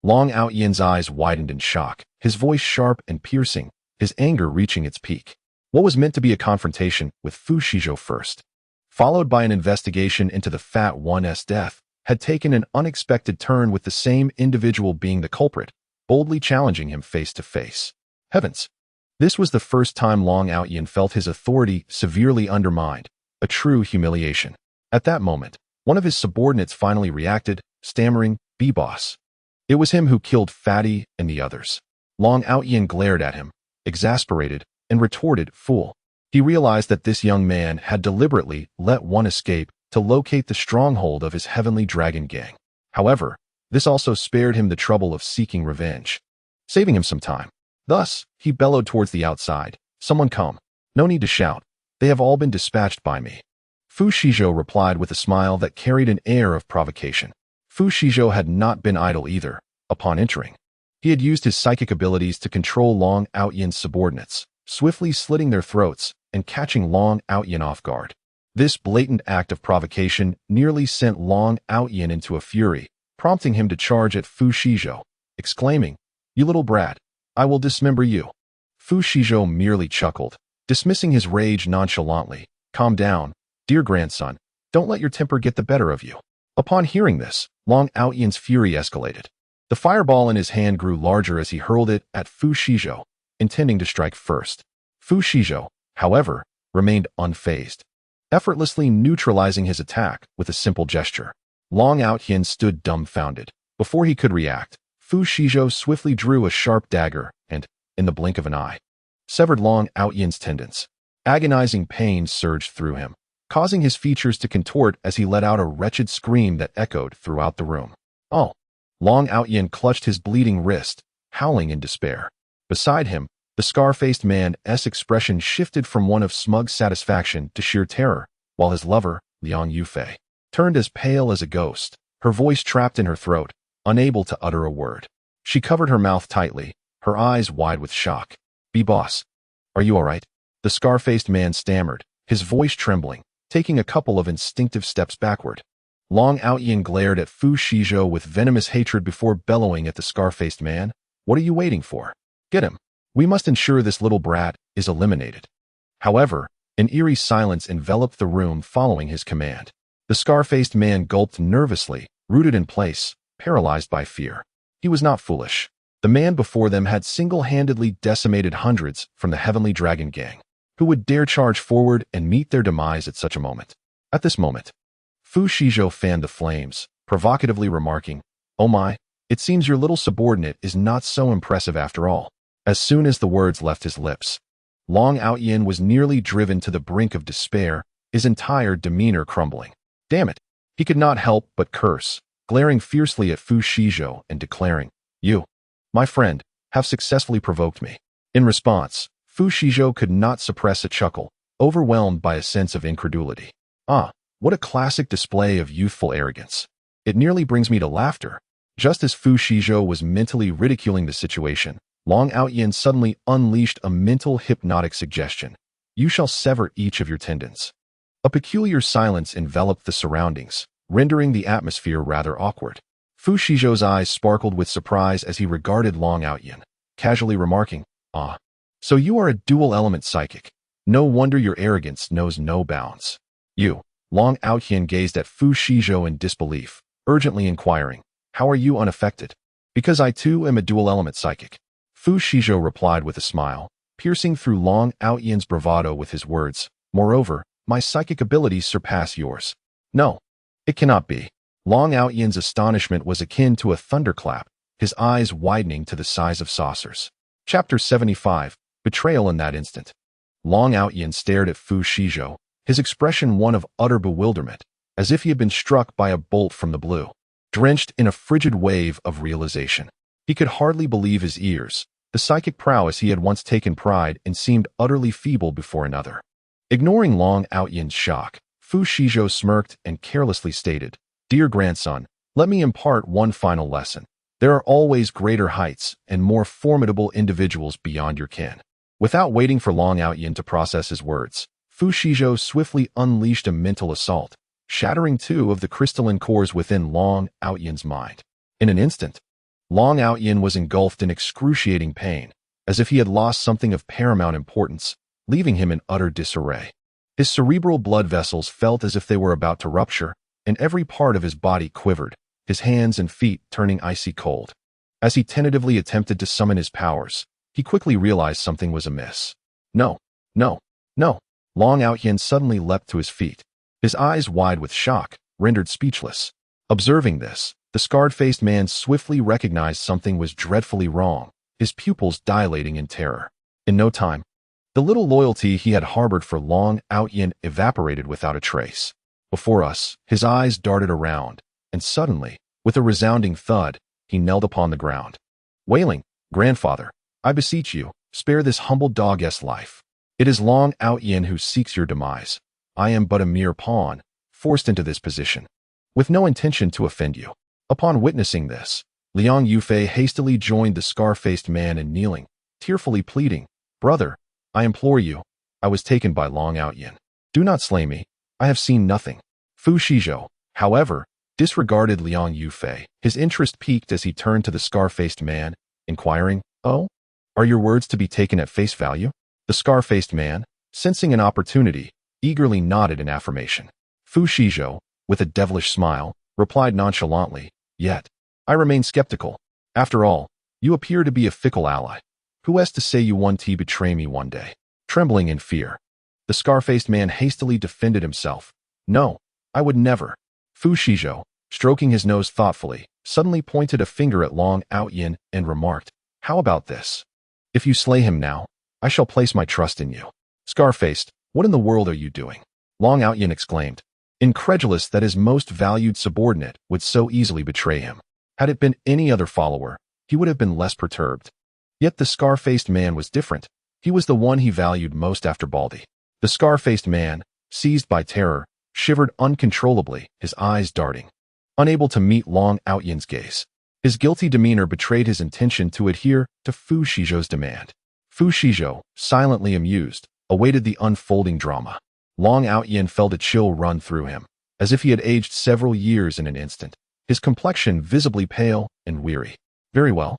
Long Out Yin's eyes widened in shock, his voice sharp and piercing, his anger reaching its peak. What was meant to be a confrontation with Fu Shizhou first, followed by an investigation into the fat one's death, had taken an unexpected turn with the same individual being the culprit, boldly challenging him face to face. Heavens! This was the first time Long Out Yin felt his authority severely undermined, a true humiliation. At that moment, one of his subordinates finally reacted, stammering, "B-boss." It was him who killed Fatty and the others. Long Out Yin glared at him, exasperated, and retorted, "Fool." He realized that this young man had deliberately let one escape to locate the stronghold of his heavenly dragon gang. However, This also spared him the trouble of seeking revenge, saving him some time. Thus, he bellowed towards the outside, "Someone come. No need to shout. They have all been dispatched by me." Fu Shizhou replied with a smile that carried an air of provocation. Fu Shizhou had not been idle either. Upon entering, he had used his psychic abilities to control Long Outyen's subordinates, swiftly slitting their throats and catching Long Outyen off guard. This blatant act of provocation nearly sent Long Outyen into a fury, prompting him to charge at Fu Shizhou, exclaiming, "You little brat, I will dismember you." Fu Shizhou merely chuckled, dismissing his rage nonchalantly. "Calm down, dear grandson. Don't let your temper get the better of you." Upon hearing this, Long Outyen's fury escalated. The fireball in his hand grew larger as he hurled it at Fu Shizhou, intending to strike first. Fu Shizhou, however, remained unfazed, effortlessly neutralizing his attack with a simple gesture. Long Outyen stood dumbfounded. Before he could react, Fu Shizhou swiftly drew a sharp dagger and, in the blink of an eye, severed Long Outyen's tendons. Agonizing pain surged through him, causing his features to contort as he let out a wretched scream that echoed throughout the room. "Oh!" Long Outyen clutched his bleeding wrist, howling in despair. Beside him, the scar-faced man's expression shifted from one of smug satisfaction to sheer terror, while his lover, Liang Yufei, turned as pale as a ghost, her voice trapped in her throat, unable to utter a word. She covered her mouth tightly, her eyes wide with shock. "B-boss, are you all right?" The scar-faced man stammered, his voice trembling, taking a couple of instinctive steps backward. Long Outyen glared at Fu Shizhou with venomous hatred before bellowing at the scar-faced man. "What are you waiting for? Get him. We must ensure this little brat is eliminated." However, an eerie silence enveloped the room following his command. The scar-faced man gulped nervously, rooted in place, paralyzed by fear. He was not foolish. The man before them had single-handedly decimated hundreds from the Heavenly Dragon Gang. Who would dare charge forward and meet their demise at such a moment? At this moment, Fu Shizhou fanned the flames, provocatively remarking, "Oh my, it seems your little subordinate is not so impressive after all." As soon as the words left his lips, Long Outyen was nearly driven to the brink of despair, his entire demeanor crumbling. Damn it! He could not help but curse, glaring fiercely at Fu Shizhou and declaring, "You, my friend, have successfully provoked me." In response, Fu Shizhou could not suppress a chuckle, overwhelmed by a sense of incredulity. "Ah, what a classic display of youthful arrogance. It nearly brings me to laughter." Just as Fu Shizhou was mentally ridiculing the situation, Long Outyen suddenly unleashed a mental hypnotic suggestion. "You shall sever each of your tendons." A peculiar silence enveloped the surroundings, rendering the atmosphere rather awkward. Fu Shizhou's eyes sparkled with surprise as he regarded Long Outyen, casually remarking, "Ah, so you are a dual-element psychic. No wonder your arrogance knows no bounds." "You." Long Outyen gazed at Fu Shizhou in disbelief, urgently inquiring, "How are you unaffected?" "Because I too am a dual-element psychic." Fu Shizhou replied with a smile, piercing through Long Outyen's bravado with his words, "Moreover, my psychic abilities surpass yours." "No, it cannot be." Long Outyen's astonishment was akin to a thunderclap, his eyes widening to the size of saucers. Chapter 75, Betrayal in that instant. Long Outyen stared at Fu Shizhou, his expression one of utter bewilderment, as if he had been struck by a bolt from the blue. Drenched in a frigid wave of realization, he could hardly believe his ears. The psychic prowess he had once taken pride in seemed utterly feeble before another. Ignoring Long Outyen's shock, Fu Shizhou smirked and carelessly stated, "Dear grandson, let me impart one final lesson. There are always greater heights and more formidable individuals beyond your ken." Without waiting for Long Outyen to process his words, Fu Shizhou swiftly unleashed a mental assault, shattering two of the crystalline cores within Long Outyen's mind. In an instant, Long Outyen was engulfed in excruciating pain, as if he had lost something of paramount importance, leaving him in utter disarray. His cerebral blood vessels felt as if they were about to rupture, and every part of his body quivered, his hands and feet turning icy cold. As he tentatively attempted to summon his powers, he quickly realized something was amiss. "No, no, no." Long Outyen suddenly leapt to his feet, his eyes wide with shock, rendered speechless. Observing this, the scarred-faced man swiftly recognized something was dreadfully wrong, his pupils dilating in terror. In no time, the little loyalty he had harbored for Long Outyen evaporated without a trace. Before us, his eyes darted around, and suddenly, With a resounding thud, he knelt upon the ground, wailing, "Grandfather, I beseech you, spare this humble dog-s life. It is Long Out Yin who seeks your demise. I am but a mere pawn, forced into this position, with no intention to offend you." Upon witnessing this, Liang Yufei hastily joined the scar-faced man in kneeling, tearfully pleading, "Brother, I implore you, I was taken by Long Out Yin. Do not slay me, I have seen nothing." Fu Shizhou, however, disregarded Liang Yufei. His interest piqued as he turned to the scar-faced man, inquiring, "Oh, are your words to be taken at face value?" The scar-faced man, sensing an opportunity, eagerly nodded in affirmation. Fu Shizhou, with a devilish smile, replied nonchalantly, "Yet, I remain skeptical. After all, you appear to be a fickle ally. Who is to say you won't betray me one day?" Trembling in fear, the scar-faced man hastily defended himself. "No, I would never." Fu Shizhou, stroking his nose thoughtfully, suddenly pointed a finger at Long Out Yin and remarked, "How about this? If you slay him now, I shall place my trust in you." "Scar-faced, what in the world are you doing?" Long Out Yin exclaimed, incredulous that his most valued subordinate would so easily betray him. Had it been any other follower, he would have been less perturbed. Yet the scar-faced man was different. He was the one he valued most after Baldi. The scar-faced man, seized by terror, shivered uncontrollably, his eyes darting, unable to meet Long Out Yin's gaze. His guilty demeanor betrayed his intention to adhere to Fu Shizhou's demand. Fu Shizhou, silently amused, awaited the unfolding drama. Long Out Yin felt a chill run through him, as if he had aged several years in an instant, his complexion visibly pale and weary. "Very well.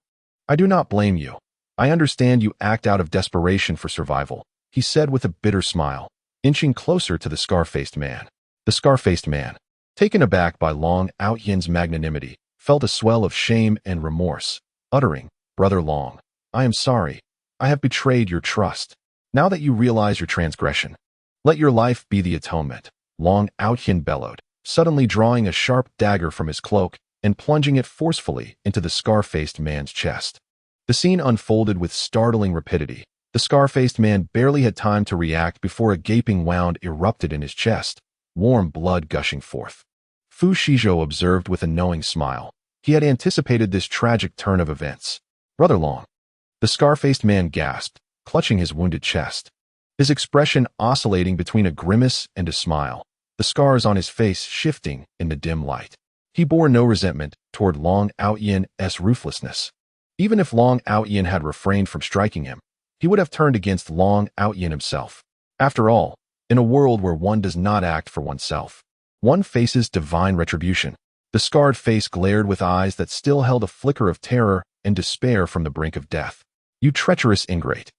I do not blame you. I understand you act out of desperation for survival," he said with a bitter smile, inching closer to the scar-faced man. The scar-faced man, taken aback by Long Out Yin's magnanimity, felt a swell of shame and remorse, uttering, "Brother Long, I am sorry. I have betrayed your trust. Now that you realize your transgression, let your life be the atonement." Long Out Yin bellowed, suddenly drawing a sharp dagger from his cloak and plunging it forcefully into the scar-faced man's chest. The scene unfolded with startling rapidity. The scar-faced man barely had time to react before a gaping wound erupted in his chest, warm blood gushing forth. Fu Shizhou observed with a knowing smile. He had anticipated this tragic turn of events. "Brother Long." The scar-faced man gasped, clutching his wounded chest, his expression oscillating between a grimace and a smile, the scars on his face shifting in the dim light. He bore no resentment toward Long Out Yin's ruthlessness. Even if Long Out Yin had refrained from striking him, he would have turned against Long Out Yin himself. After all, in a world where one does not act for oneself, one faces divine retribution. The scarred face glared with eyes that still held a flicker of terror and despair from the brink of death. "You treacherous ingrate."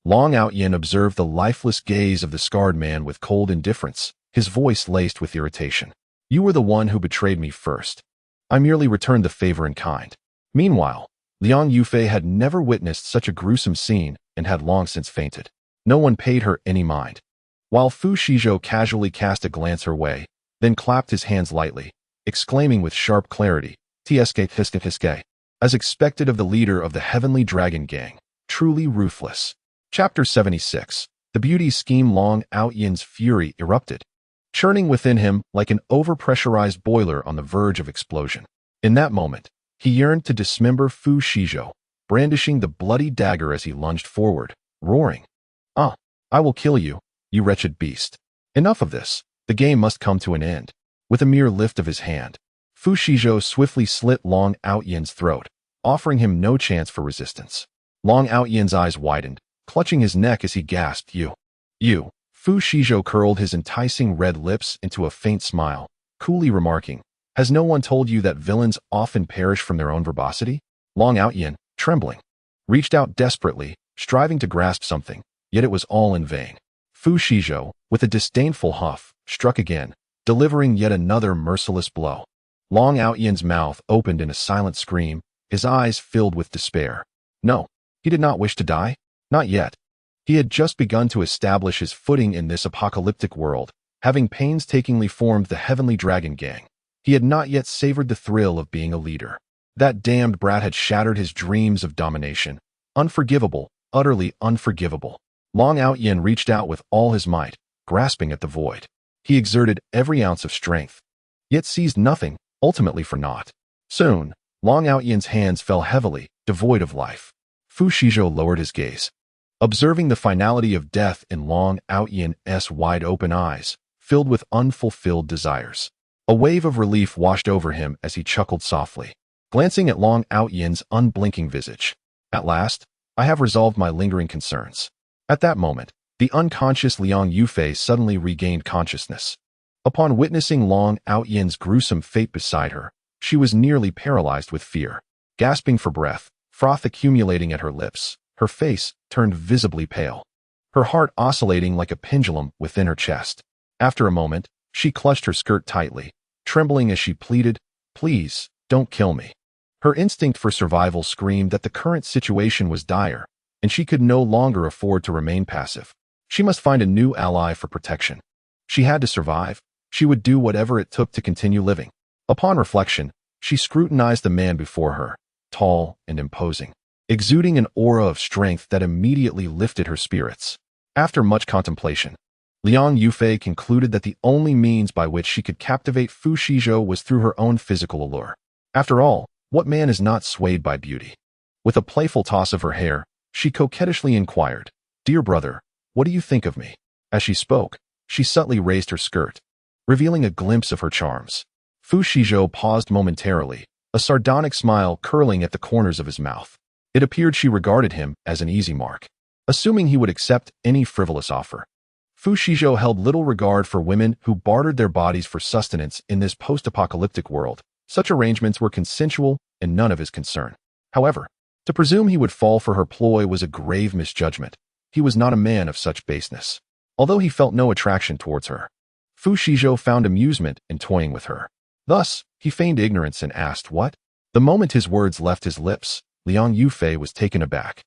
Long Out Yin observed the lifeless gaze of the scarred man with cold indifference, his voice laced with irritation. "You were the one who betrayed me first. I merely returned the favor in kind." Meanwhile, Liang Yufei had never witnessed such a gruesome scene and had long since fainted. No one paid her any mind. While Fu Shizhou casually cast a glance her way, then clapped his hands lightly, exclaiming with sharp clarity, "Tsk tsk tsk," as expected of the leader of the Heavenly Dragon Gang, truly ruthless. Chapter 76. The beauty scheme. Long Out Yin's fury erupted, churning within him like an overpressurized boiler on the verge of explosion. In that moment, he yearned to dismember Fu Shizhou, brandishing the bloody dagger as he lunged forward, roaring, "Ah, I will kill you, you wretched beast. Enough of this. The game must come to an end." With a mere lift of his hand, Fu Shizhou swiftly slit Long Out Yin's throat, offering him no chance for resistance. Long Out Yin's eyes widened, clutching his neck as he gasped, You. Fu Shizhou curled his enticing red lips into a faint smile, coolly remarking, "Has no one told you that villains often perish from their own verbosity?" Long Out Yin, trembling, reached out desperately, striving to grasp something, yet it was all in vain. Fu Shizhou, with a disdainful huff, struck again, delivering yet another merciless blow. Long Out Yin's mouth opened in a silent scream, his eyes filled with despair. No, he did not wish to die. Not yet. He had just begun to establish his footing in this apocalyptic world, having painstakingly formed the Heavenly Dragon Gang. He had not yet savored the thrill of being a leader. That damned brat had shattered his dreams of domination. Unforgivable, utterly unforgivable. Long Out Yin reached out with all his might, grasping at the void. He exerted every ounce of strength, yet seized nothing, ultimately for naught. Soon, Long Outyan's hands fell heavily, devoid of life. Fu Shizhou lowered his gaze, observing the finality of death in Long Outyan's wide-open eyes, filled with unfulfilled desires. A wave of relief washed over him as he chuckled softly, glancing at Long Outyan's unblinking visage. At last, I have resolved my lingering concerns. At that moment, the unconscious Liang Yufei suddenly regained consciousness. Upon witnessing Long Outyan's gruesome fate beside her, she was nearly paralyzed with fear. Gasping for breath, froth accumulating at her lips, her face turned visibly pale, her heart oscillating like a pendulum within her chest. After a moment, she clutched her skirt tightly, trembling as she pleaded, "Please, don't kill me." Her instinct for survival screamed that the current situation was dire, and she could no longer afford to remain passive. She must find a new ally for protection. She had to survive. She would do whatever it took to continue living. Upon reflection, she scrutinized the man before her, tall and imposing, exuding an aura of strength that immediately lifted her spirits. After much contemplation, Liang Yufei concluded that the only means by which she could captivate Fu Shizhou was through her own physical allure. After all, what man is not swayed by beauty? With a playful toss of her hair, she coquettishly inquired, "Dear brother, what do you think of me?" As she spoke, she subtly raised her skirt, revealing a glimpse of her charms. Fu Shizhou paused momentarily, a sardonic smile curling at the corners of his mouth. It appeared she regarded him as an easy mark, assuming he would accept any frivolous offer. Fu Shizhou held little regard for women who bartered their bodies for sustenance in this post-apocalyptic world. Such arrangements were consensual and none of his concern. However, to presume he would fall for her ploy was a grave misjudgment. He was not a man of such baseness. Although he felt no attraction towards her, Fu Shizhou found amusement in toying with her. Thus, he feigned ignorance and asked what? The moment his words left his lips, Liang Yufei was taken aback,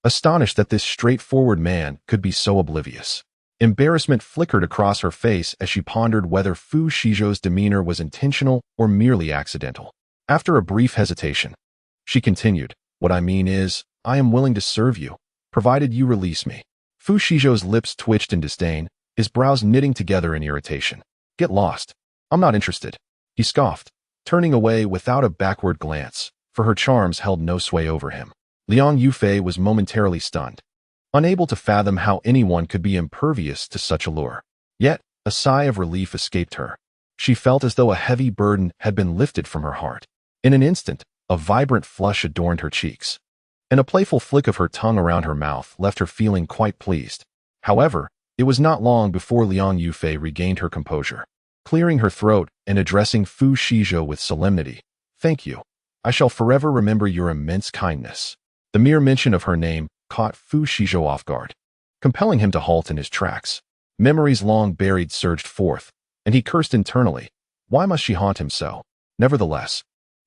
astonished that this straightforward man could be so oblivious. Embarrassment flickered across her face as she pondered whether Fu Shizhou's demeanor was intentional or merely accidental. After a brief hesitation, she continued, "What I mean is, I am willing to serve you, provided you release me." Fu Shizhou's lips twitched in disdain, his brows knitting together in irritation. "Get lost. I'm not interested," he scoffed, turning away without a backward glance, for her charms held no sway over him. Liang Yufei was momentarily stunned, unable to fathom how anyone could be impervious to such allure. Yet, a sigh of relief escaped her. She felt as though a heavy burden had been lifted from her heart. In an instant, a vibrant flush adorned her cheeks, and a playful flick of her tongue around her mouth left her feeling quite pleased. However, it was not long before Liang Yufei regained her composure, clearing her throat and addressing Fu Shizhou with solemnity. "Thank you. I shall forever remember your immense kindness." The mere mention of her name caught Fu Shizhou off guard, compelling him to halt in his tracks. Memories long buried surged forth, and he cursed internally. Why must she haunt him so? Nevertheless,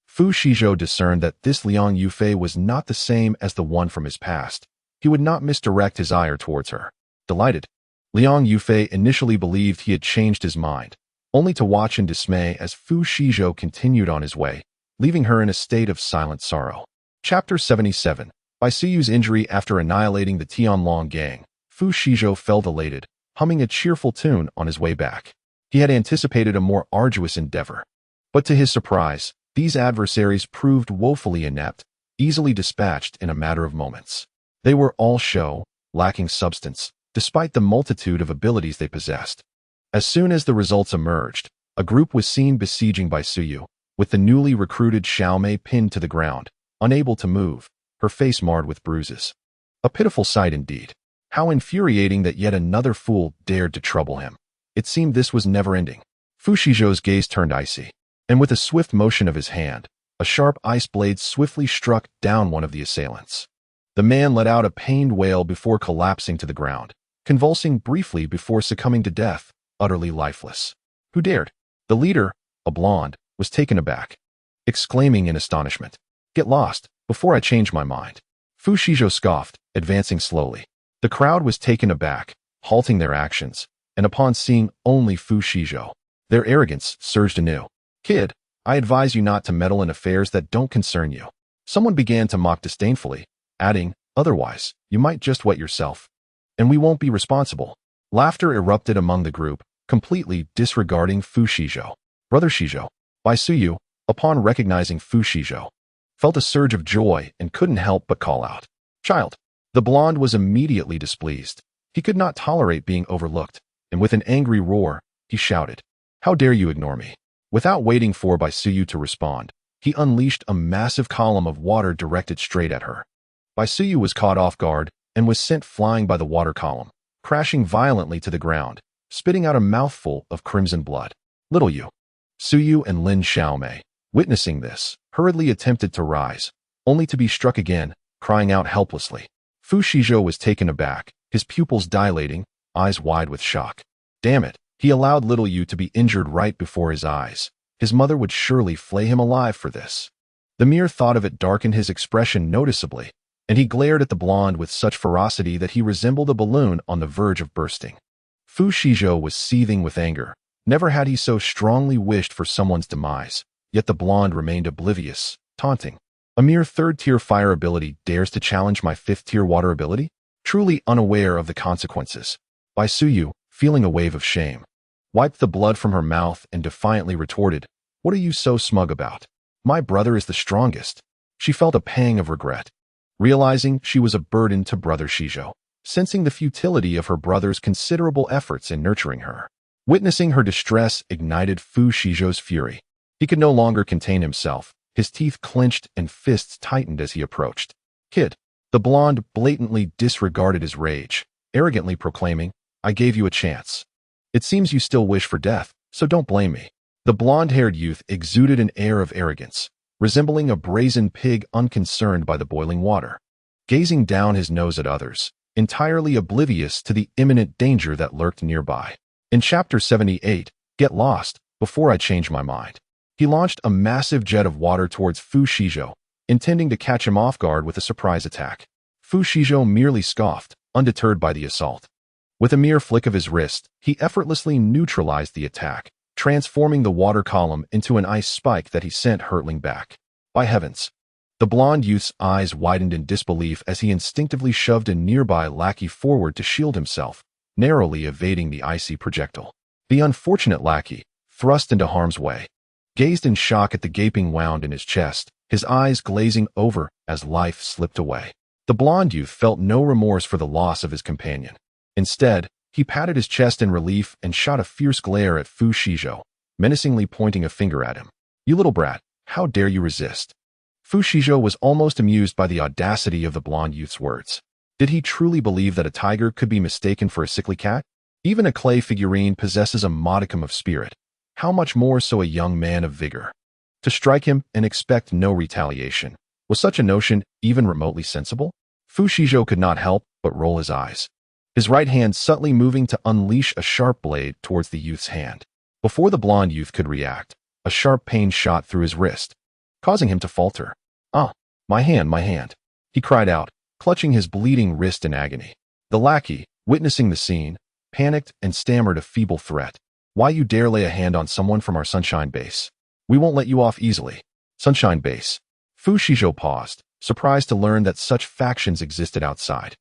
Fu Shizhou discerned that this Liang Yufei was not the same as the one from his past. He would not misdirect his ire towards her. Delighted, Liang Yufei initially believed he had changed his mind, only to watch in dismay as Fu Shizhou continued on his way, leaving her in a state of silent sorrow. Chapter 77. By Suyu's injury after annihilating the Tianlong gang, Fu Shizhou felt elated, humming a cheerful tune on his way back. He had anticipated a more arduous endeavor. But to his surprise, these adversaries proved woefully inept, easily dispatched in a matter of moments. They were all show, lacking substance, despite the multitude of abilities they possessed. As soon as the results emerged, a group was seen besieging Bai Suyu, with the newly recruited Xiaomei pinned to the ground, unable to move, her face marred with bruises. A pitiful sight indeed. How infuriating that yet another fool dared to trouble him. It seemed this was never ending. Fu Shizhou's gaze turned icy, and with a swift motion of his hand, a sharp ice blade swiftly struck down one of the assailants. The man let out a pained wail before collapsing to the ground, convulsing briefly before succumbing to death, utterly lifeless. Who dared? The leader, a blonde, was taken aback, exclaiming in astonishment, "Get lost, before I change my mind." Fu Shizhou scoffed, advancing slowly. The crowd was taken aback, halting their actions, and upon seeing only Fu Shizhou, their arrogance surged anew. "Kid, I advise you not to meddle in affairs that don't concern you." Someone began to mock disdainfully, adding, "Otherwise, you might just wet yourself, and we won't be responsible." Laughter erupted among the group, completely disregarding Fu Shizhou. "Brother Shizhou, Bai Suyu, upon recognizing Fu Shizhou, felt a surge of joy and couldn't help but call out, "Child!" The blonde was immediately displeased. He could not tolerate being overlooked, and with an angry roar, he shouted, "How dare you ignore me?" Without waiting for Bai Suyu to respond, he unleashed a massive column of water directed straight at her. Bai Suyu was caught off guard and was sent flying by the water column, crashing violently to the ground, spitting out a mouthful of crimson blood. Little Yu, Suyu and Lin Xiaomei, witnessing this, hurriedly attempted to rise, only to be struck again, crying out helplessly. Fu Shizhou was taken aback, his pupils dilating, eyes wide with shock. Damn it, he allowed little Yu to be injured right before his eyes. His mother would surely flay him alive for this. The mere thought of it darkened his expression noticeably, and he glared at the blonde with such ferocity that he resembled a balloon on the verge of bursting. Fu Shizhou was seething with anger. Never had he so strongly wished for someone's demise, yet the blonde remained oblivious, taunting. A mere third-tier fire ability dares to challenge my fifth-tier water ability? Truly unaware of the consequences. Bai Suyu, feeling a wave of shame, wiped the blood from her mouth and defiantly retorted, "What are you so smug about? My brother is the strongest." She felt a pang of regret, realizing she was a burden to brother Shizhou, sensing the futility of her brother's considerable efforts in nurturing her. Witnessing her distress ignited Fu Shizhou's fury. He could no longer contain himself. His teeth clenched and fists tightened as he approached. "Kid." The blonde blatantly disregarded his rage, arrogantly proclaiming, "I gave you a chance. It seems you still wish for death, so don't blame me." The blonde-haired youth exuded an air of arrogance, resembling a brazen pig unconcerned by the boiling water, gazing down his nose at others, entirely oblivious to the imminent danger that lurked nearby. In Chapter 78, Get Lost, Before I Change My Mind, he launched a massive jet of water towards Fu Shizhou, intending to catch him off guard with a surprise attack. Fu Shizhou merely scoffed, undeterred by the assault. With a mere flick of his wrist, he effortlessly neutralized the attack, transforming the water column into an ice spike that he sent hurtling back. By heavens! The blonde youth's eyes widened in disbelief as he instinctively shoved a nearby lackey forward to shield himself, narrowly evading the icy projectile. The unfortunate lackey, thrust into harm's way, gazed in shock at the gaping wound in his chest, his eyes glazing over as life slipped away. The blonde youth felt no remorse for the loss of his companion. Instead, he patted his chest in relief and shot a fierce glare at Fu Shizhou, menacingly pointing a finger at him. "You little brat, how dare you resist?" Fu Shizhou was almost amused by the audacity of the blonde youth's words. Did he truly believe that a tiger could be mistaken for a sickly cat? Even a clay figurine possesses a modicum of spirit. How much more so a young man of vigor? To strike him and expect no retaliation. Was such a notion even remotely sensible? Fu Shizhou could not help but roll his eyes, his right hand subtly moving to unleash a sharp blade towards the youth's hand. Before the blonde youth could react, a sharp pain shot through his wrist, causing him to falter. "Ah, my hand," he cried out, clutching his bleeding wrist in agony. The lackey, witnessing the scene, panicked and stammered a feeble threat. "Why you dare lay a hand on someone from our Sunshine Base? We won't let you off easily." Sunshine Base. Fu Shizhou paused, surprised to learn that such factions existed outside.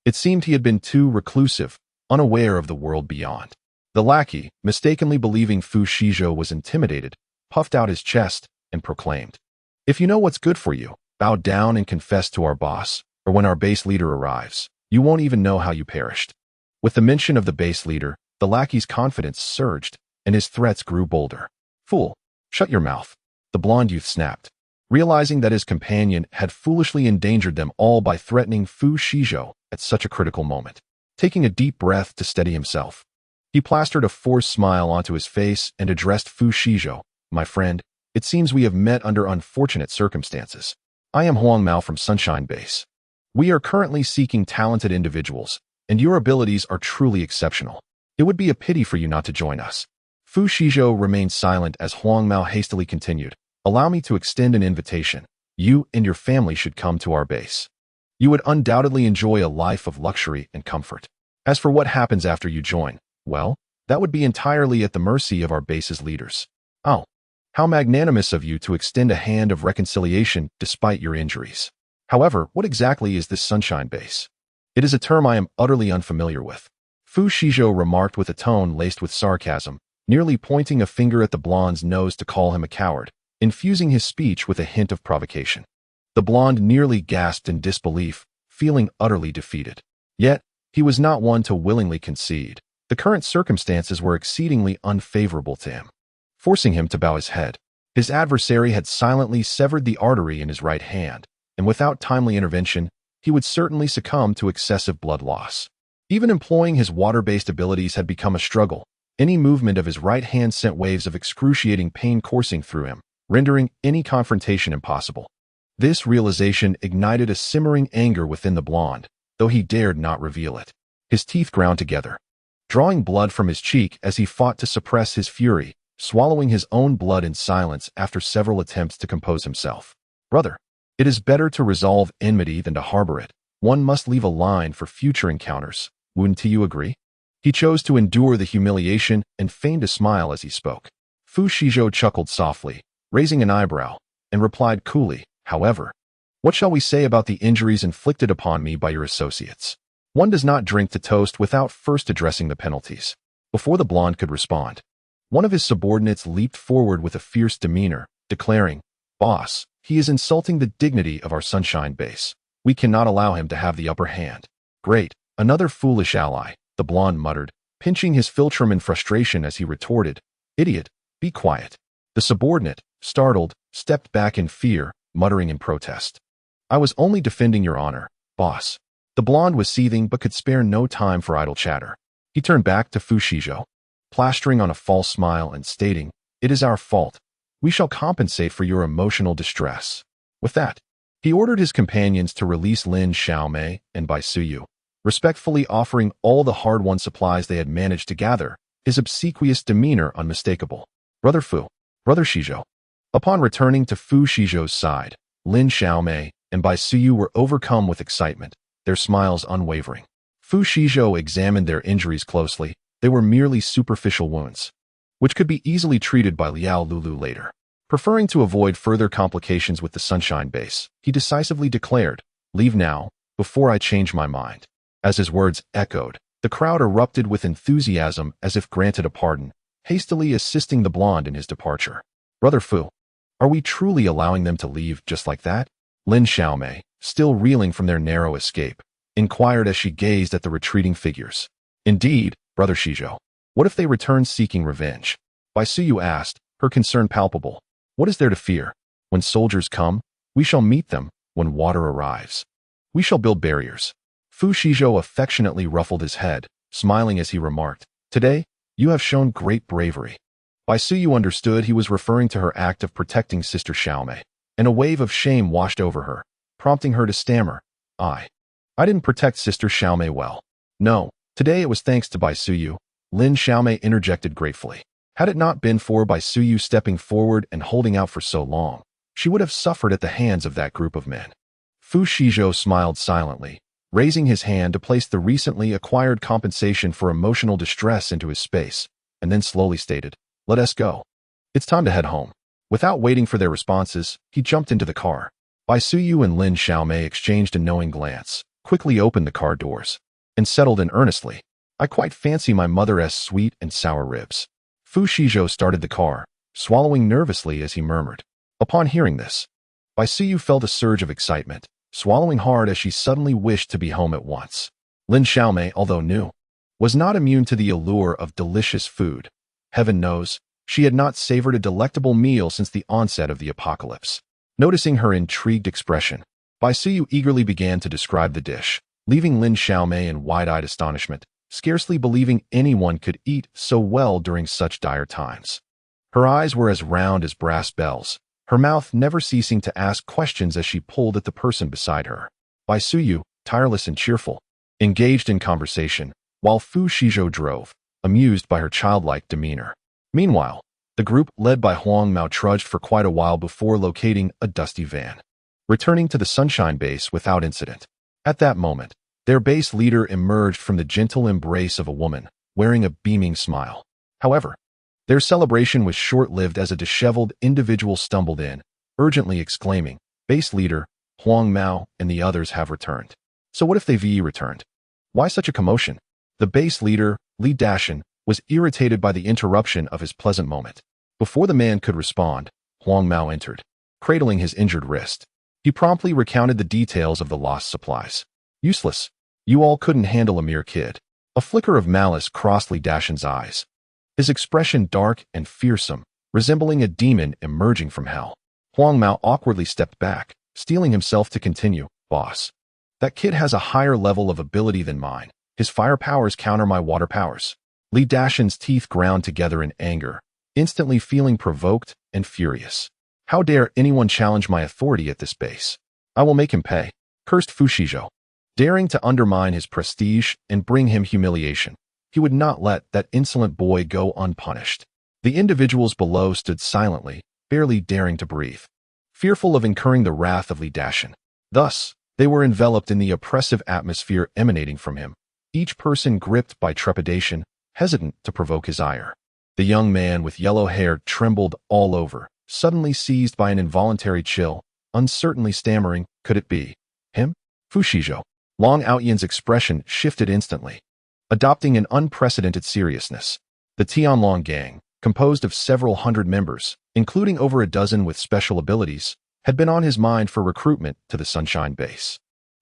It seemed he had been too reclusive, unaware of the world beyond. The lackey, mistakenly believing Fu Shizhou was intimidated, puffed out his chest and proclaimed, "If you know what's good for you, bow down and confess to our boss, or when our base leader arrives, you won't even know how you perished." With the mention of the base leader, the lackey's confidence surged, and his threats grew bolder. "Fool, shut your mouth," the blonde youth snapped, realizing that his companion had foolishly endangered them all by threatening Fu Shizhou at such a critical moment. Taking a deep breath to steady himself, he plastered a forced smile onto his face and addressed Fu Shizhou. "My friend, it seems we have met under unfortunate circumstances. I am Huang Mao from Sunshine Base. We are currently seeking talented individuals, and your abilities are truly exceptional. It would be a pity for you not to join us." Fu Shizhou remained silent as Huang Mao hastily continued, "Allow me to extend an invitation. You and your family should come to our base. You would undoubtedly enjoy a life of luxury and comfort. As for what happens after you join, well, that would be entirely at the mercy of our base's leaders." "Oh, how magnanimous of you to extend a hand of reconciliation despite your injuries. However, what exactly is this Sunshine Base? It is a term I am utterly unfamiliar with." Fu Shizhou remarked with a tone laced with sarcasm, nearly pointing a finger at the blonde's nose to call him a coward. infusing his speech with a hint of provocation. The blonde nearly gasped in disbelief, feeling utterly defeated. Yet, he was not one to willingly concede. The current circumstances were exceedingly unfavorable to him, forcing him to bow his head. His adversary had silently severed the artery in his right hand, and without timely intervention, he would certainly succumb to excessive blood loss. Even employing his water-based abilities had become a struggle. Any movement of his right hand sent waves of excruciating pain coursing through him, rendering any confrontation impossible. This realization ignited a simmering anger within the blonde, though he dared not reveal it. His teeth ground together, drawing blood from his cheek as he fought to suppress his fury, swallowing his own blood in silence after several attempts to compose himself. Brother, it is better to resolve enmity than to harbor it. One must leave a line for future encounters. Wouldn't you agree? He chose to endure the humiliation and feigned a smile as he spoke. Fu Shizhou chuckled softly, raising an eyebrow, and replied coolly, however, what shall we say about the injuries inflicted upon me by your associates? One does not drink to toast without first addressing the penalties. Before the blonde could respond, one of his subordinates leaped forward with a fierce demeanor, declaring, Boss, he is insulting the dignity of our Sunshine Base. We cannot allow him to have the upper hand. Great, another foolish ally, the blonde muttered, pinching his philtrum in frustration as he retorted, Idiot, be quiet. The subordinate, startled, stepped back in fear, muttering in protest. I was only defending your honor, boss. The blonde was seething but could spare no time for idle chatter. He turned back to Fu Shizhou, plastering on a false smile and stating, It is our fault. We shall compensate for your emotional distress. With that, he ordered his companions to release Lin Xiaomei and Bai Suyu, respectfully offering all the hard-won supplies they had managed to gather, his obsequious demeanor unmistakable. Brother Fu, Brother Shizhou. Upon returning to Fu Shizhou's side, Lin Xiaomei and Bai Suyu were overcome with excitement, their smiles unwavering. Fu Shizhou examined their injuries closely. They were merely superficial wounds, which could be easily treated by Liao Lulu later. Preferring to avoid further complications with the Sunshine Base, he decisively declared, Leave now, before I change my mind. As his words echoed, the crowd erupted with enthusiasm as if granted a pardon, hastily assisting the blonde in his departure. Brother Fu, are we truly allowing them to leave just like that? Lin Xiaomei, still reeling from their narrow escape, inquired as she gazed at the retreating figures. Indeed, Brother Shizhou. What if they return seeking revenge? Bai Suyu asked, her concern palpable. What is there to fear? When soldiers come, we shall meet them. When water arrives, we shall build barriers. Fu Shizhou affectionately ruffled his head, smiling as he remarked, Today, you have shown great bravery. Bai Suyu understood he was referring to her act of protecting Sister Xiaomei, and a wave of shame washed over her, prompting her to stammer, I didn't protect Sister Xiaomei well. No, today it was thanks to Bai Suyu. Lin Xiaomei interjected gratefully. Had it not been for Bai Suyu stepping forward and holding out for so long, she would have suffered at the hands of that group of men. Fu Shizhou smiled silently, raising his hand to place the recently acquired compensation for emotional distress into his space, and then slowly stated, Let us go. It's time to head home. Without waiting for their responses, he jumped into the car. Bai Suyu and Lin Xiaomei exchanged a knowing glance, quickly opened the car doors, and settled in earnestly. I quite fancy my mother's sweet and sour ribs. Fu Shizhou started the car, swallowing nervously as he murmured. Upon hearing this, Bai Suyu felt a surge of excitement, swallowing hard as she suddenly wished to be home at once. Lin Xiaomei, although new, was not immune to the allure of delicious food. Heaven knows, she had not savored a delectable meal since the onset of the apocalypse. Noticing her intrigued expression, Bai Suyu eagerly began to describe the dish, leaving Lin Xiaomei in wide-eyed astonishment, scarcely believing anyone could eat so well during such dire times. Her eyes were as round as brass bells, her mouth never ceasing to ask questions as she pulled at the person beside her. Bai Suyu, tireless and cheerful, engaged in conversation, while Fu Shizhou drove, amused by her childlike demeanor. Meanwhile, the group led by Huang Mao trudged for quite a while before locating a dusty van, returning to the Sunshine Base without incident. At that moment, their base leader emerged from the gentle embrace of a woman, wearing a beaming smile. However, their celebration was short-lived as a disheveled individual stumbled in, urgently exclaiming, Base leader, Huang Mao and the others have returned. So what if they returned? Why such a commotion? The base leader, Li Dashan, was irritated by the interruption of his pleasant moment. Before the man could respond, Huang Mao entered, cradling his injured wrist. He promptly recounted the details of the lost supplies. Useless. You all couldn't handle a mere kid. A flicker of malice crossed Li Dashan's eyes, his expression dark and fearsome, resembling a demon emerging from hell. Huang Mao awkwardly stepped back, steeling himself to continue. Boss, that kid has a higher level of ability than mine. His fire powers counter my water powers. Li Dashan's teeth ground together in anger, instantly feeling provoked and furious. How dare anyone challenge my authority at this base? I will make him pay, cursed Fu Shizhou, daring to undermine his prestige and bring him humiliation. He would not let that insolent boy go unpunished. The individuals below stood silently, barely daring to breathe, fearful of incurring the wrath of Li Dashan. Thus, they were enveloped in the oppressive atmosphere emanating from him, each person gripped by trepidation, hesitant to provoke his ire. The young man with yellow hair trembled all over, suddenly seized by an involuntary chill, uncertainly stammering, could it be him? Fu Shizhou. Long Outyan's expression shifted instantly, adopting an unprecedented seriousness. The Tianlong gang, composed of several hundred members, including over a dozen with special abilities, had been on his mind for recruitment to the Sunshine Base.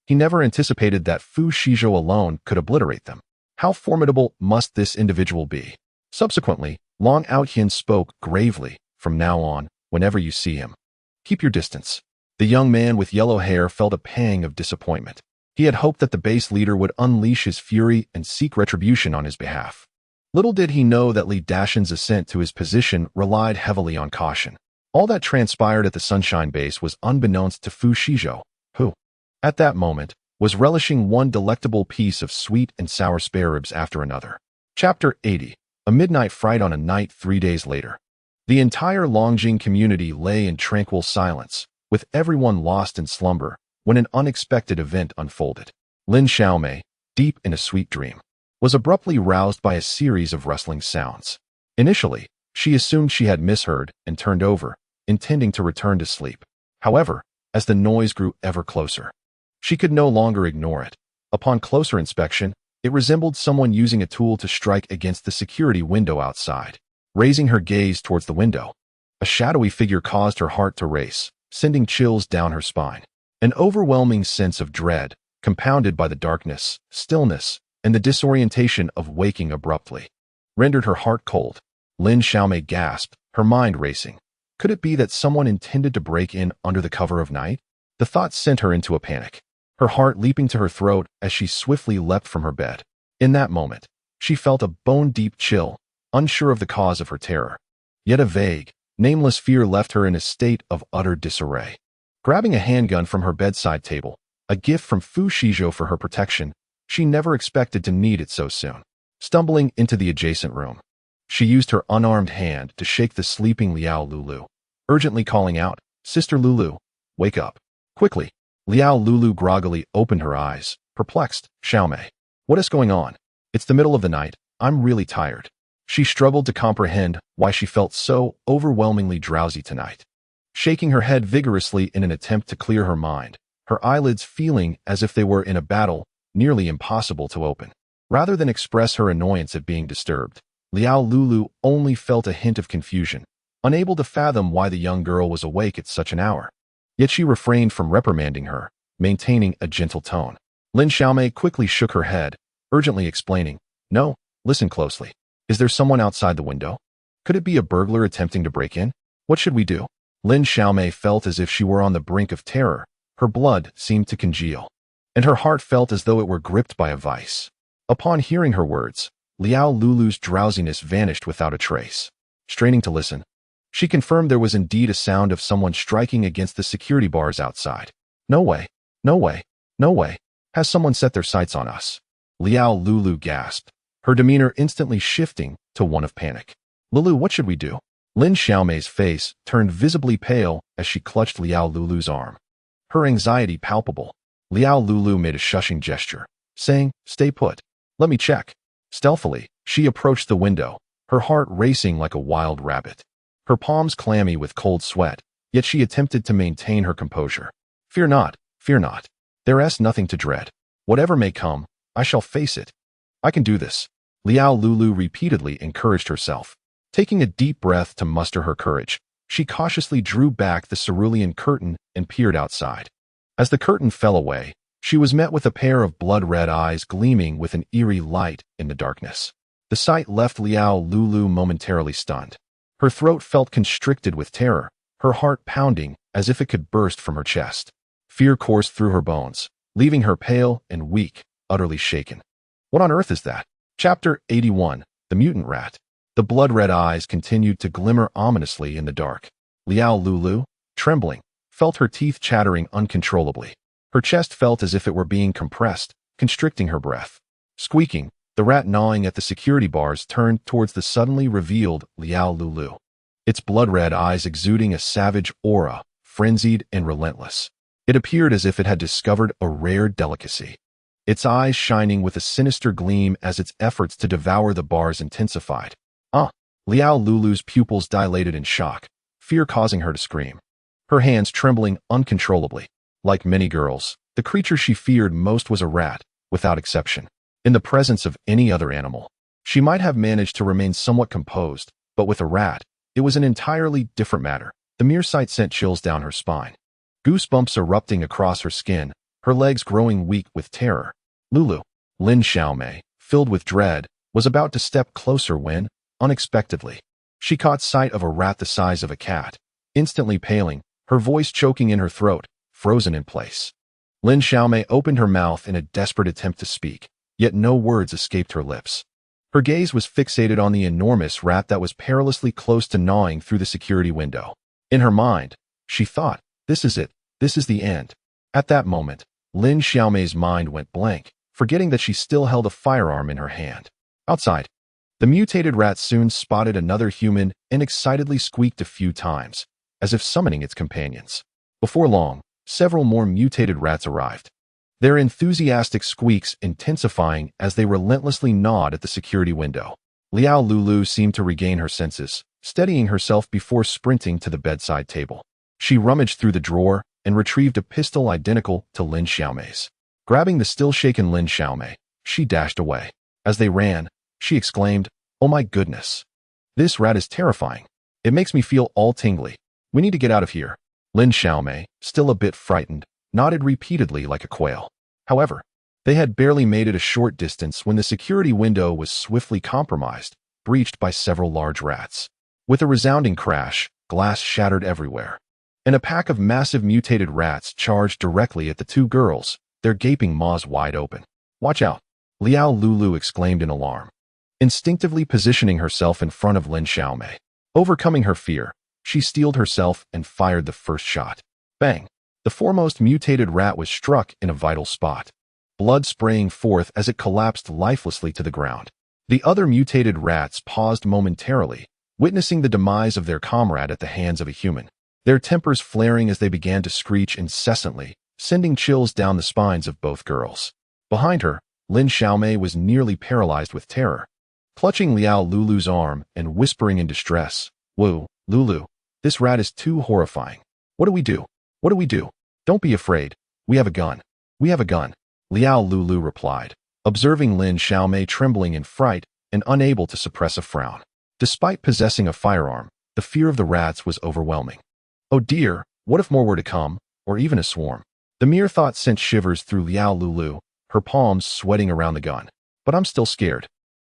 He never anticipated that Fu Shizhou alone could obliterate them. How formidable must this individual be? Subsequently, Long Outyan spoke gravely. From now on, whenever you see him, keep your distance. The young man with yellow hair felt a pang of disappointment. He had hoped that the base leader would unleash his fury and seek retribution on his behalf. Little did he know that Li Dashan's ascent to his position relied heavily on caution. All that transpired at the Sunshine Base was unbeknownst to Fu Shizhou, who, at that moment, was relishing one delectable piece of sweet and sour spare ribs after another. Chapter 80. A midnight fright on a night 3 days later. The entire Longjing community lay in tranquil silence, with everyone lost in slumber, when an unexpected event unfolded. Lin Xiaomei, deep in a sweet dream, was abruptly roused by a series of rustling sounds. Initially, she assumed she had misheard and turned over, intending to return to sleep. However, as the noise grew ever closer, she could no longer ignore it. Upon closer inspection, it resembled someone using a tool to strike against the security window outside. Raising her gaze towards the window, a shadowy figure caused her heart to race, sending chills down her spine. An overwhelming sense of dread, compounded by the darkness, stillness, and the disorientation of waking abruptly, rendered her heart cold. Lin Xiaomei gasped, her mind racing. Could it be that someone intended to break in under the cover of night? The thought sent her into a panic, her heart leaping to her throat as she swiftly leapt from her bed. In that moment, she felt a bone-deep chill, unsure of the cause of her terror. Yet a vague, nameless fear left her in a state of utter disarray. Grabbing a handgun from her bedside table, a gift from Fu Shizhou for her protection, she never expected to need it so soon. Stumbling into the adjacent room, she used her unarmed hand to shake the sleeping Liao Lulu, urgently calling out, "Sister Lulu, wake up." Quickly, Liao Lulu groggily opened her eyes, perplexed. "Xiaomei, what is going on? It's the middle of the night. I'm really tired." She struggled to comprehend why she felt so overwhelmingly drowsy tonight. Shaking her head vigorously in an attempt to clear her mind, her eyelids feeling as if they were in a battle nearly impossible to open. Rather than express her annoyance at being disturbed, Liao Lulu only felt a hint of confusion, unable to fathom why the young girl was awake at such an hour. Yet she refrained from reprimanding her, maintaining a gentle tone. Lin Xiaomei quickly shook her head, urgently explaining, "No, listen closely. Is there someone outside the window? Could it be a burglar attempting to break in? What should we do?" Lin Xiaomei felt as if she were on the brink of terror. Her blood seemed to congeal, and her heart felt as though it were gripped by a vice. Upon hearing her words, Liao Lulu's drowsiness vanished without a trace. Straining to listen, she confirmed there was indeed a sound of someone striking against the security bars outside. "No way, no way, no way. Has someone set their sights on us?" Liao Lulu gasped, her demeanor instantly shifting to one of panic. "Lulu, what should we do?" Lin Xiaomei's face turned visibly pale as she clutched Liao Lulu's arm, her anxiety palpable. Liao Lulu made a shushing gesture, saying, "Stay put. Let me check." Stealthily, she approached the window, her heart racing like a wild rabbit, her palms clammy with cold sweat, yet she attempted to maintain her composure. Fear not, fear not. There is nothing to dread. Whatever may come, I shall face it. I can do this." Liao Lulu repeatedly encouraged herself, taking a deep breath to muster her courage. She cautiously drew back the cerulean curtain and peered outside. As the curtain fell away, she was met with a pair of blood-red eyes gleaming with an eerie light in the darkness. The sight left Liao Lulu momentarily stunned. Her throat felt constricted with terror, her heart pounding as if it could burst from her chest. Fear coursed through her bones, leaving her pale and weak, utterly shaken. What on earth is that? Chapter 81. The Mutant Rat. The blood-red eyes continued to glimmer ominously in the dark. Liao Lulu, trembling, felt her teeth chattering uncontrollably. Her chest felt as if it were being compressed, constricting her breath. Squeaking, the rat gnawing at the security bars turned towards the suddenly revealed Liao Lulu. Its blood-red eyes exuding a savage aura, frenzied and relentless. It appeared as if it had discovered a rare delicacy. Its eyes shining with a sinister gleam as its efforts to devour the bars intensified. Liao Lulu's pupils dilated in shock, fear causing her to scream. Her hands trembling uncontrollably. Like many girls, the creature she feared most was a rat, without exception. In the presence of any other animal, she might have managed to remain somewhat composed, but with a rat, it was an entirely different matter. The mere sight sent chills down her spine. Goosebumps erupting across her skin, her legs growing weak with terror. Lulu, Lin Xiaomei, filled with dread, was about to step closer when, unexpectedly, she caught sight of a rat the size of a cat. Instantly paling, her voice choking in her throat, frozen in place. Lin Xiaomei opened her mouth in a desperate attempt to speak, yet no words escaped her lips. Her gaze was fixated on the enormous rat that was perilously close to gnawing through the security window. In her mind, she thought, this is it, this is the end. At that moment, Lin Xiaomei's mind went blank, forgetting that she still held a firearm in her hand. Outside, the mutated rat soon spotted another human and excitedly squeaked a few times, as if summoning its companions. Before long, several more mutated rats arrived, their enthusiastic squeaks intensifying as they relentlessly gnawed at the security window. Liao Lulu seemed to regain her senses, steadying herself before sprinting to the bedside table. She rummaged through the drawer and retrieved a pistol identical to Lin Xiaomei's. Grabbing the still-shaken Lin Xiaomei, she dashed away. As they ran, she exclaimed, "Oh my goodness! This rat is terrifying. It makes me feel all tingly. We need to get out of here." Lin Xiaomei, still a bit frightened, nodded repeatedly like a quail. However, they had barely made it a short distance when the security window was swiftly compromised, breached by several large rats. With a resounding crash, glass shattered everywhere, and a pack of massive mutated rats charged directly at the two girls, their gaping maws wide open. "Watch out!" Liao Lulu exclaimed in alarm, instinctively positioning herself in front of Lin Xiaomei. Overcoming her fear, she steeled herself and fired the first shot. Bang! The foremost mutated rat was struck in a vital spot, blood spraying forth as it collapsed lifelessly to the ground. The other mutated rats paused momentarily, witnessing the demise of their comrade at the hands of a human, their tempers flaring as they began to screech incessantly, sending chills down the spines of both girls. Behind her, Lin Xiaomei was nearly paralyzed with terror, clutching Liao Lulu's arm and whispering in distress, "Whoa, Lulu, this rat is too horrifying. What do we do? What do we do?" "Don't be afraid. We have a gun. We have a gun," Liao Lulu replied, observing Lin Xiaomei trembling in fright and unable to suppress a frown. Despite possessing a firearm, the fear of the rats was overwhelming. Oh dear, what if more were to come, or even a swarm? The mere thought sent shivers through Liao Lulu, her palms sweating around the gun. "But I'm still scared.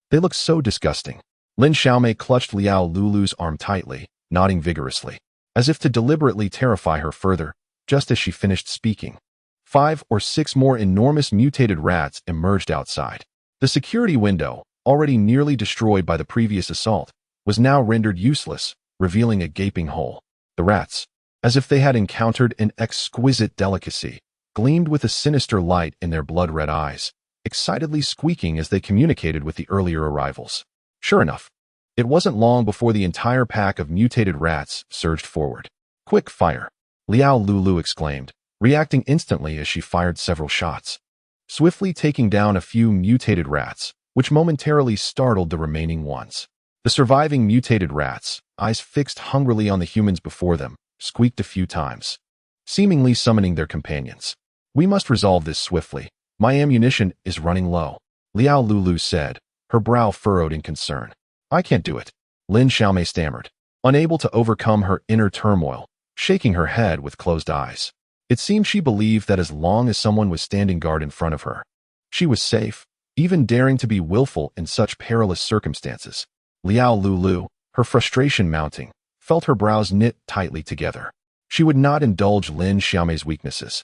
They look so disgusting." Lin Xiaomei clutched Liao Lulu's arm tightly, nodding vigorously, as if to deliberately terrify her further. Just as she finished speaking, 5 or 6 more enormous mutated rats emerged outside. The security window, already nearly destroyed by the previous assault, was now rendered useless, revealing a gaping hole. The rats, as if they had encountered an exquisite delicacy, gleamed with a sinister light in their blood-red eyes, excitedly squeaking as they communicated with the earlier arrivals. Sure enough, it wasn't long before the entire pack of mutated rats surged forward. "Quick fire!" Liao Lulu exclaimed, reacting instantly as she fired several shots, swiftly taking down a few mutated rats, which momentarily startled the remaining ones. The surviving mutated rats, eyes fixed hungrily on the humans before them, squeaked a few times, seemingly summoning their companions. "We must resolve this swiftly. My ammunition is running low," Liao Lulu said, her brow furrowed in concern. "I can't do it," Lin Xiaomei stammered, unable to overcome her inner turmoil, shaking her head with closed eyes. It seemed she believed that as long as someone was standing guard in front of her, she was safe, even daring to be willful in such perilous circumstances. Liao Lulu, her frustration mounting, felt her brows knit tightly together. She would not indulge Lin Xiaomei's weaknesses.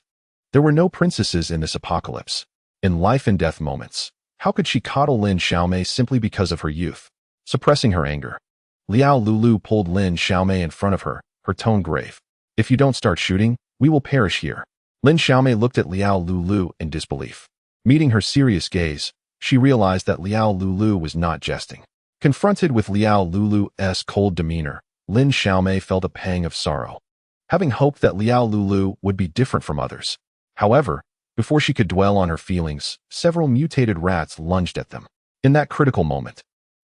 There were no princesses in this apocalypse. In life-and-death moments, how could she coddle Lin Xiaomei simply because of her youth? Suppressing her anger, Liao Lulu pulled Lin Xiaomei in front of her, her tone grave. "If you don't start shooting, we will perish here." Lin Xiaomei looked at Liao Lulu in disbelief. Meeting her serious gaze, she realized that Liao Lulu was not jesting. Confronted with Liao Lulu's cold demeanor, Lin Xiaomei felt a pang of sorrow, having hoped that Liao Lulu would be different from others. However, before she could dwell on her feelings, several mutated rats lunged at them. In that critical moment,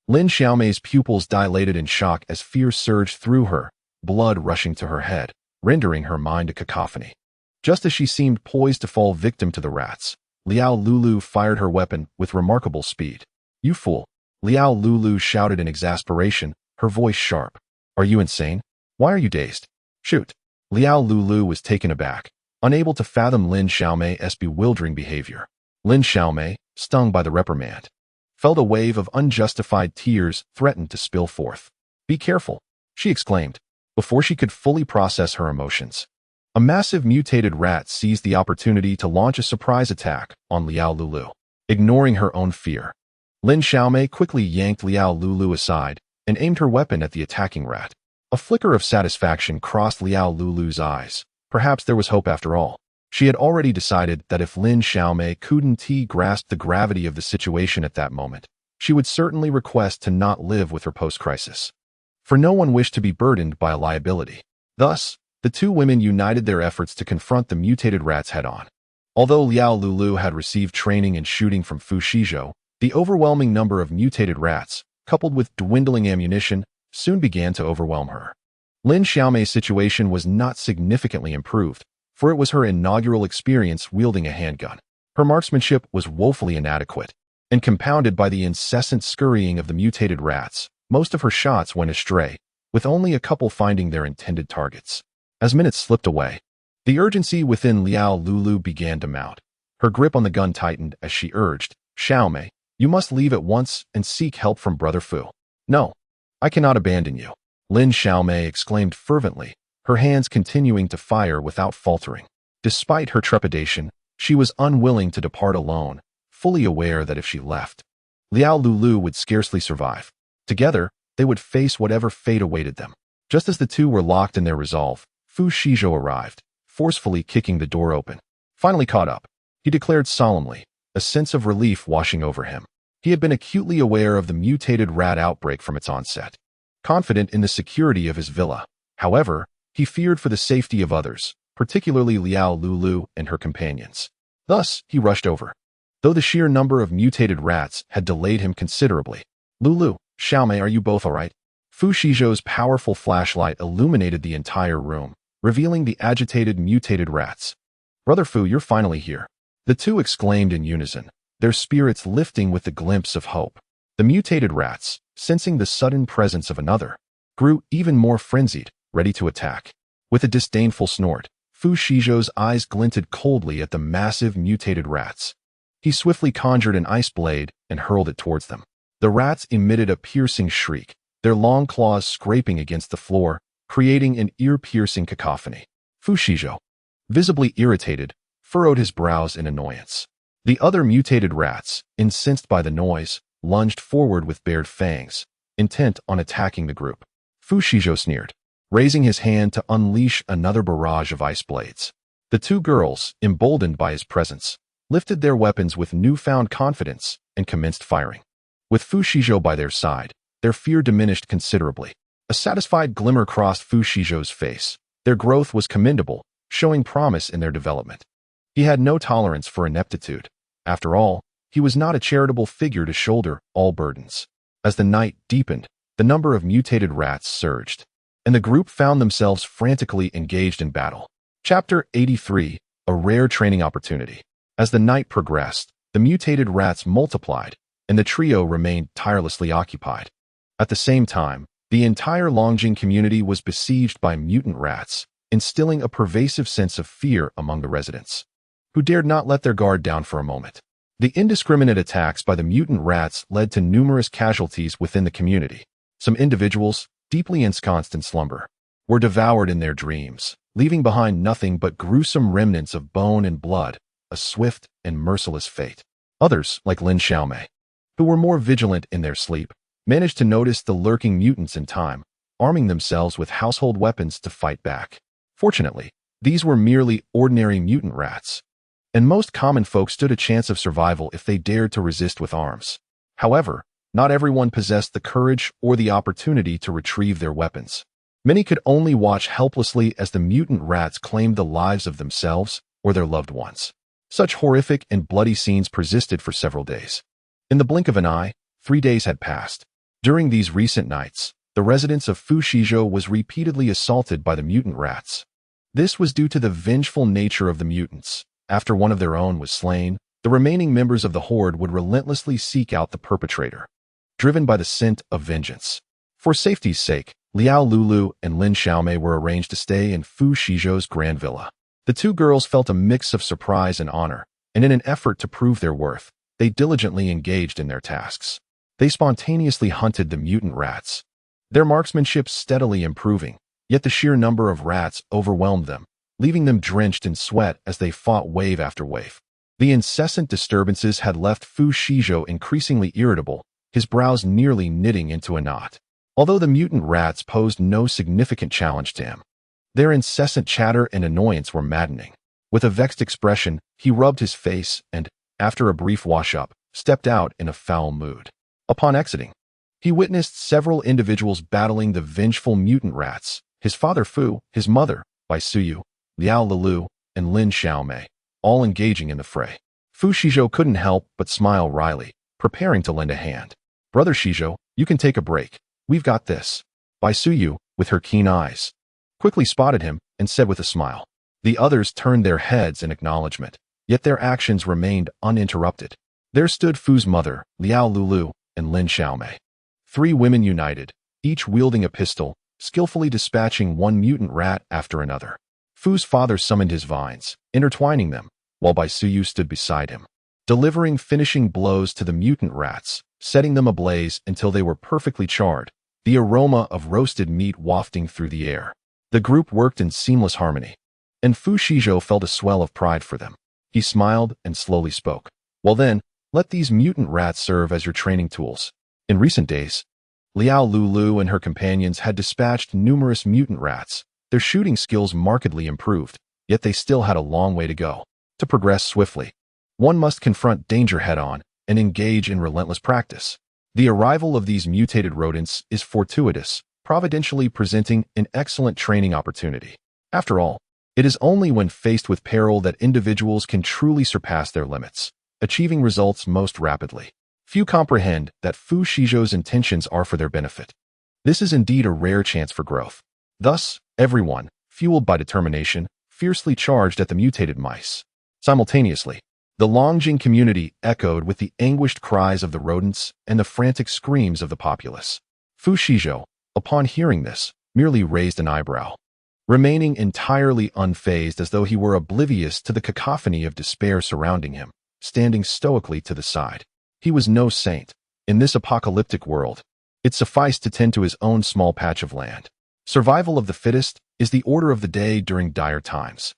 Lin Xiaomei's pupils dilated in shock as fear surged through her, blood rushing to her head, rendering her mind a cacophony. Just as she seemed poised to fall victim to the rats, Liao Lulu fired her weapon with remarkable speed. "You fool!" Liao Lulu shouted in exasperation, her voice sharp. "Are you insane? Why are you dazed? Shoot!" Liao Lulu was taken aback, unable to fathom Lin Xiaomei's bewildering behavior. Lin Xiaomei, stung by the reprimand, felt a wave of unjustified tears threaten to spill forth. "Be careful," she exclaimed, before she could fully process her emotions. A massive mutated rat seized the opportunity to launch a surprise attack on Liao Lulu. Ignoring her own fear, Lin Xiaomei quickly yanked Liao Lulu aside and aimed her weapon at the attacking rat. A flicker of satisfaction crossed Liao Lulu's eyes. Perhaps there was hope after all. She had already decided that if Lin Xiaomei couldn't grasp the gravity of the situation at that moment, she would certainly request to not live with her post-crisis. For no one wished to be burdened by a liability. Thus, the two women united their efforts to confront the mutated rats head-on. Although Liao Lulu had received training in shooting from Fu Shizhou, the overwhelming number of mutated rats, coupled with dwindling ammunition, soon began to overwhelm her. Lin Xiaomei's situation was not significantly improved, for it was her inaugural experience wielding a handgun. Her marksmanship was woefully inadequate, and compounded by the incessant scurrying of the mutated rats, most of her shots went astray, with only a couple finding their intended targets. As minutes slipped away, the urgency within Liao Lulu began to mount. Her grip on the gun tightened as she urged, "Xiaomei, you must leave at once and seek help from Brother Fu." "No, I cannot abandon you," Lin Xiaomei exclaimed fervently, her hands continuing to fire without faltering. Despite her trepidation, she was unwilling to depart alone, fully aware that if she left, Liao Lulu would scarcely survive. Together, they would face whatever fate awaited them. Just as the two were locked in their resolve, Fu Shizhou arrived, forcefully kicking the door open. Finally caught up, he declared solemnly, a sense of relief washing over him. He had been acutely aware of the mutated rat outbreak from its onset, confident in the security of his villa. However, he feared for the safety of others, particularly Liao Lulu and her companions. Thus, he rushed over. Though the sheer number of mutated rats had delayed him considerably. "Lulu, Xiaomei, are you both all right?" Fu Shizhou's powerful flashlight illuminated the entire room, revealing the agitated mutated rats. "Brother Fu, you're finally here," the two exclaimed in unison, their spirits lifting with the glimpse of hope. The mutated rats, sensing the sudden presence of another, grew even more frenzied, ready to attack. With a disdainful snort, Fu Shizhou's eyes glinted coldly at the massive mutated rats. He swiftly conjured an ice blade and hurled it towards them. The rats emitted a piercing shriek, their long claws scraping against the floor, creating an ear-piercing cacophony. Fu Shizhou, visibly irritated, furrowed his brows in annoyance. The other mutated rats, incensed by the noise, lunged forward with bared fangs, intent on attacking the group. Fu Shizhou sneered, raising his hand to unleash another barrage of ice blades. The two girls, emboldened by his presence, lifted their weapons with newfound confidence and commenced firing. With Fu Shizhou by their side, their fear diminished considerably. A satisfied glimmer crossed Fu Shizhou's face. Their growth was commendable, showing promise in their development. He had no tolerance for ineptitude. After all, he was not a charitable figure to shoulder all burdens. As the night deepened, the number of mutated rats surged, and the group found themselves frantically engaged in battle. Chapter 83, A Rare Training Opportunity. As the night progressed, the mutated rats multiplied, and the trio remained tirelessly occupied. At the same time, The entire Longjing community was besieged by mutant rats, instilling a pervasive sense of fear among the residents, who dared not let their guard down for a moment. The indiscriminate attacks by the mutant rats led to numerous casualties within the community. Some individuals, deeply ensconced in slumber, were devoured in their dreams, leaving behind nothing but gruesome remnants of bone and blood, a swift and merciless fate. Others, like Lin Xiaomei, who were more vigilant in their sleep, managed to notice the lurking mutants in time, arming themselves with household weapons to fight back. Fortunately, these were merely ordinary mutant rats, and most common folk stood a chance of survival if they dared to resist with arms. However, not everyone possessed the courage or the opportunity to retrieve their weapons. Many could only watch helplessly as the mutant rats claimed the lives of themselves or their loved ones. Such horrific and bloody scenes persisted for several days. In the blink of an eye, 3 days had passed. During these recent nights, the residents of Fushizhou was repeatedly assaulted by the mutant rats. This was due to the vengeful nature of the mutants. After one of their own was slain, the remaining members of the horde would relentlessly seek out the perpetrator, driven by the scent of vengeance. For safety's sake, Liao Lulu and Lin Xiaomei were arranged to stay in Fushizhou's grand villa. The two girls felt a mix of surprise and honor, and in an effort to prove their worth, they diligently engaged in their tasks. They spontaneously hunted the mutant rats, their marksmanship steadily improving, yet the sheer number of rats overwhelmed them, leaving them drenched in sweat as they fought wave after wave. The incessant disturbances had left Fushizhou increasingly irritable, his brows nearly knitting into a knot. Although the mutant rats posed no significant challenge to him, their incessant chatter and annoyance were maddening. With a vexed expression, he rubbed his face and, after a brief wash-up, stepped out in a foul mood. Upon exiting, he witnessed several individuals battling the vengeful mutant rats: his father Fu, his mother, Bai Suyu, Liao Lulu, and Lin Xiaomei, all engaging in the fray. Fu Shizhou couldn't help but smile wryly, preparing to lend a hand. "Brother Shizhou, you can take a break. We've got this." Bai Suyu, with her keen eyes, quickly spotted him and said with a smile. The others turned their heads in acknowledgement, yet their actions remained uninterrupted. There stood Fu's mother, Liao Lulu, and Lin Xiaomei. 3 women united, each wielding a pistol, skillfully dispatching one mutant rat after another. Fu's father summoned his vines, intertwining them, while Bai Suyu stood beside him, delivering finishing blows to the mutant rats, setting them ablaze until they were perfectly charred, the aroma of roasted meat wafting through the air. The group worked in seamless harmony, and Fu Shizhou felt a swell of pride for them. He smiled and slowly spoke. "Well then, let these mutant rats serve as your training tools." In recent days, Liao Lulu and her companions had dispatched numerous mutant rats. Their shooting skills markedly improved, yet they still had a long way to go. To progress swiftly, one must confront danger head-on and engage in relentless practice. The arrival of these mutated rodents is fortuitous, providentially presenting an excellent training opportunity. After all, it is only when faced with peril that individuals can truly surpass their limits, achieving results most rapidly. Few comprehend that Fu Shizhou's intentions are for their benefit. This is indeed a rare chance for growth. Thus, everyone, fueled by determination, fiercely charged at the mutated mice. Simultaneously, the Longjing community echoed with the anguished cries of the rodents and the frantic screams of the populace. Fu Shizhou, upon hearing this, merely raised an eyebrow, remaining entirely unfazed as though he were oblivious to the cacophony of despair surrounding him, standing stoically to the side. He was no saint. In this apocalyptic world, it sufficed to tend to his own small patch of land. Survival of the fittest is the order of the day during dire times.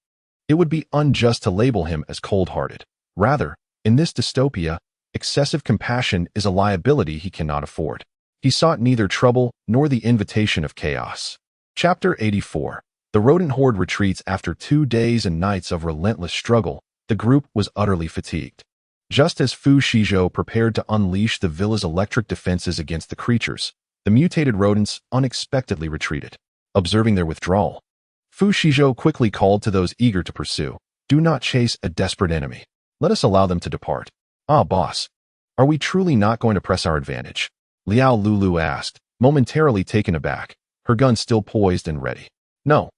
It would be unjust to label him as cold-hearted. Rather, in this dystopia, excessive compassion is a liability he cannot afford. He sought neither trouble nor the invitation of chaos. Chapter 84. The rodent horde retreats. After 2 days and nights of relentless struggle, the group was utterly fatigued. Just as Fu Shizhou prepared to unleash the villa's electric defenses against the creatures, the mutated rodents unexpectedly retreated. Observing their withdrawal, Fu Shizhou quickly called to those eager to pursue, "Do not chase a desperate enemy. Let us allow them to depart." "Ah, boss, are we truly not going to press our advantage?" Liao Lulu asked, momentarily taken aback, her gun still poised and ready. No,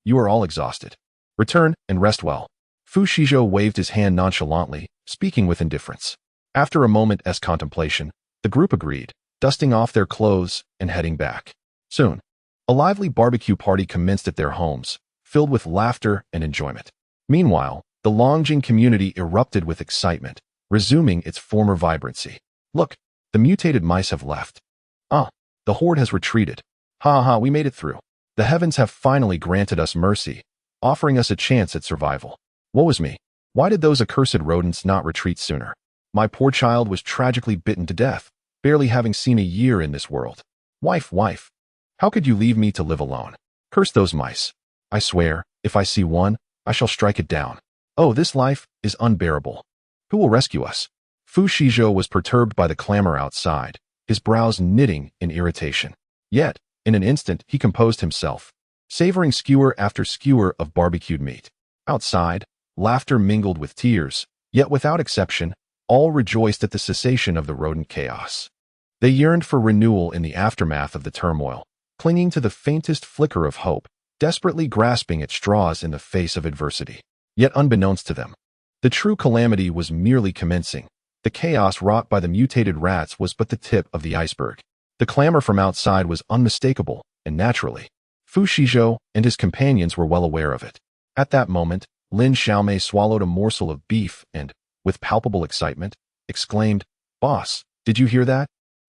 you are all exhausted. Return and rest well." Fu Shizhou waved his hand nonchalantly, speaking with indifference. After a moment's contemplation, the group agreed. dusting off their clothes and heading back. Soon, a lively barbecue party commenced at their homes, filled with laughter and enjoyment. Meanwhile, the Longjing community erupted with excitement, resuming its former vibrancy. Look, the mutated mice have left. Ah, the horde has retreated. Ha ha, we made it through. The heavens have finally granted us mercy, offering us a chance at survival. Woe is me. Why did those accursed rodents not retreat sooner? My poor child was tragically bitten to death, barely having seen a year in this world. Wife, how could you leave me to live alone? Curse those mice. I swear, if I see one, I shall strike it down. Oh, this life is unbearable. Who will rescue us? Fu Shizhou was perturbed by the clamor outside, his brows knitting in irritation. Yet, in an instant, he composed himself, savoring skewer after skewer of barbecued meat. Outside, laughter mingled with tears, yet without exception, all rejoiced at the cessation of the rodent chaos. They yearned for renewal in the aftermath of the turmoil, clinging to the faintest flicker of hope, desperately grasping at straws in the face of adversity. Yet unbeknownst to them, the true calamity was merely commencing. The chaos wrought by the mutated rats was but the tip of the iceberg. The clamor from outside was unmistakable, and naturally, Fu Shizhou and his companions were well aware of it. At that moment, Lin Xiaomei swallowed a morsel of beef and, with palpable excitement, exclaimed, "Boss, did you hear that?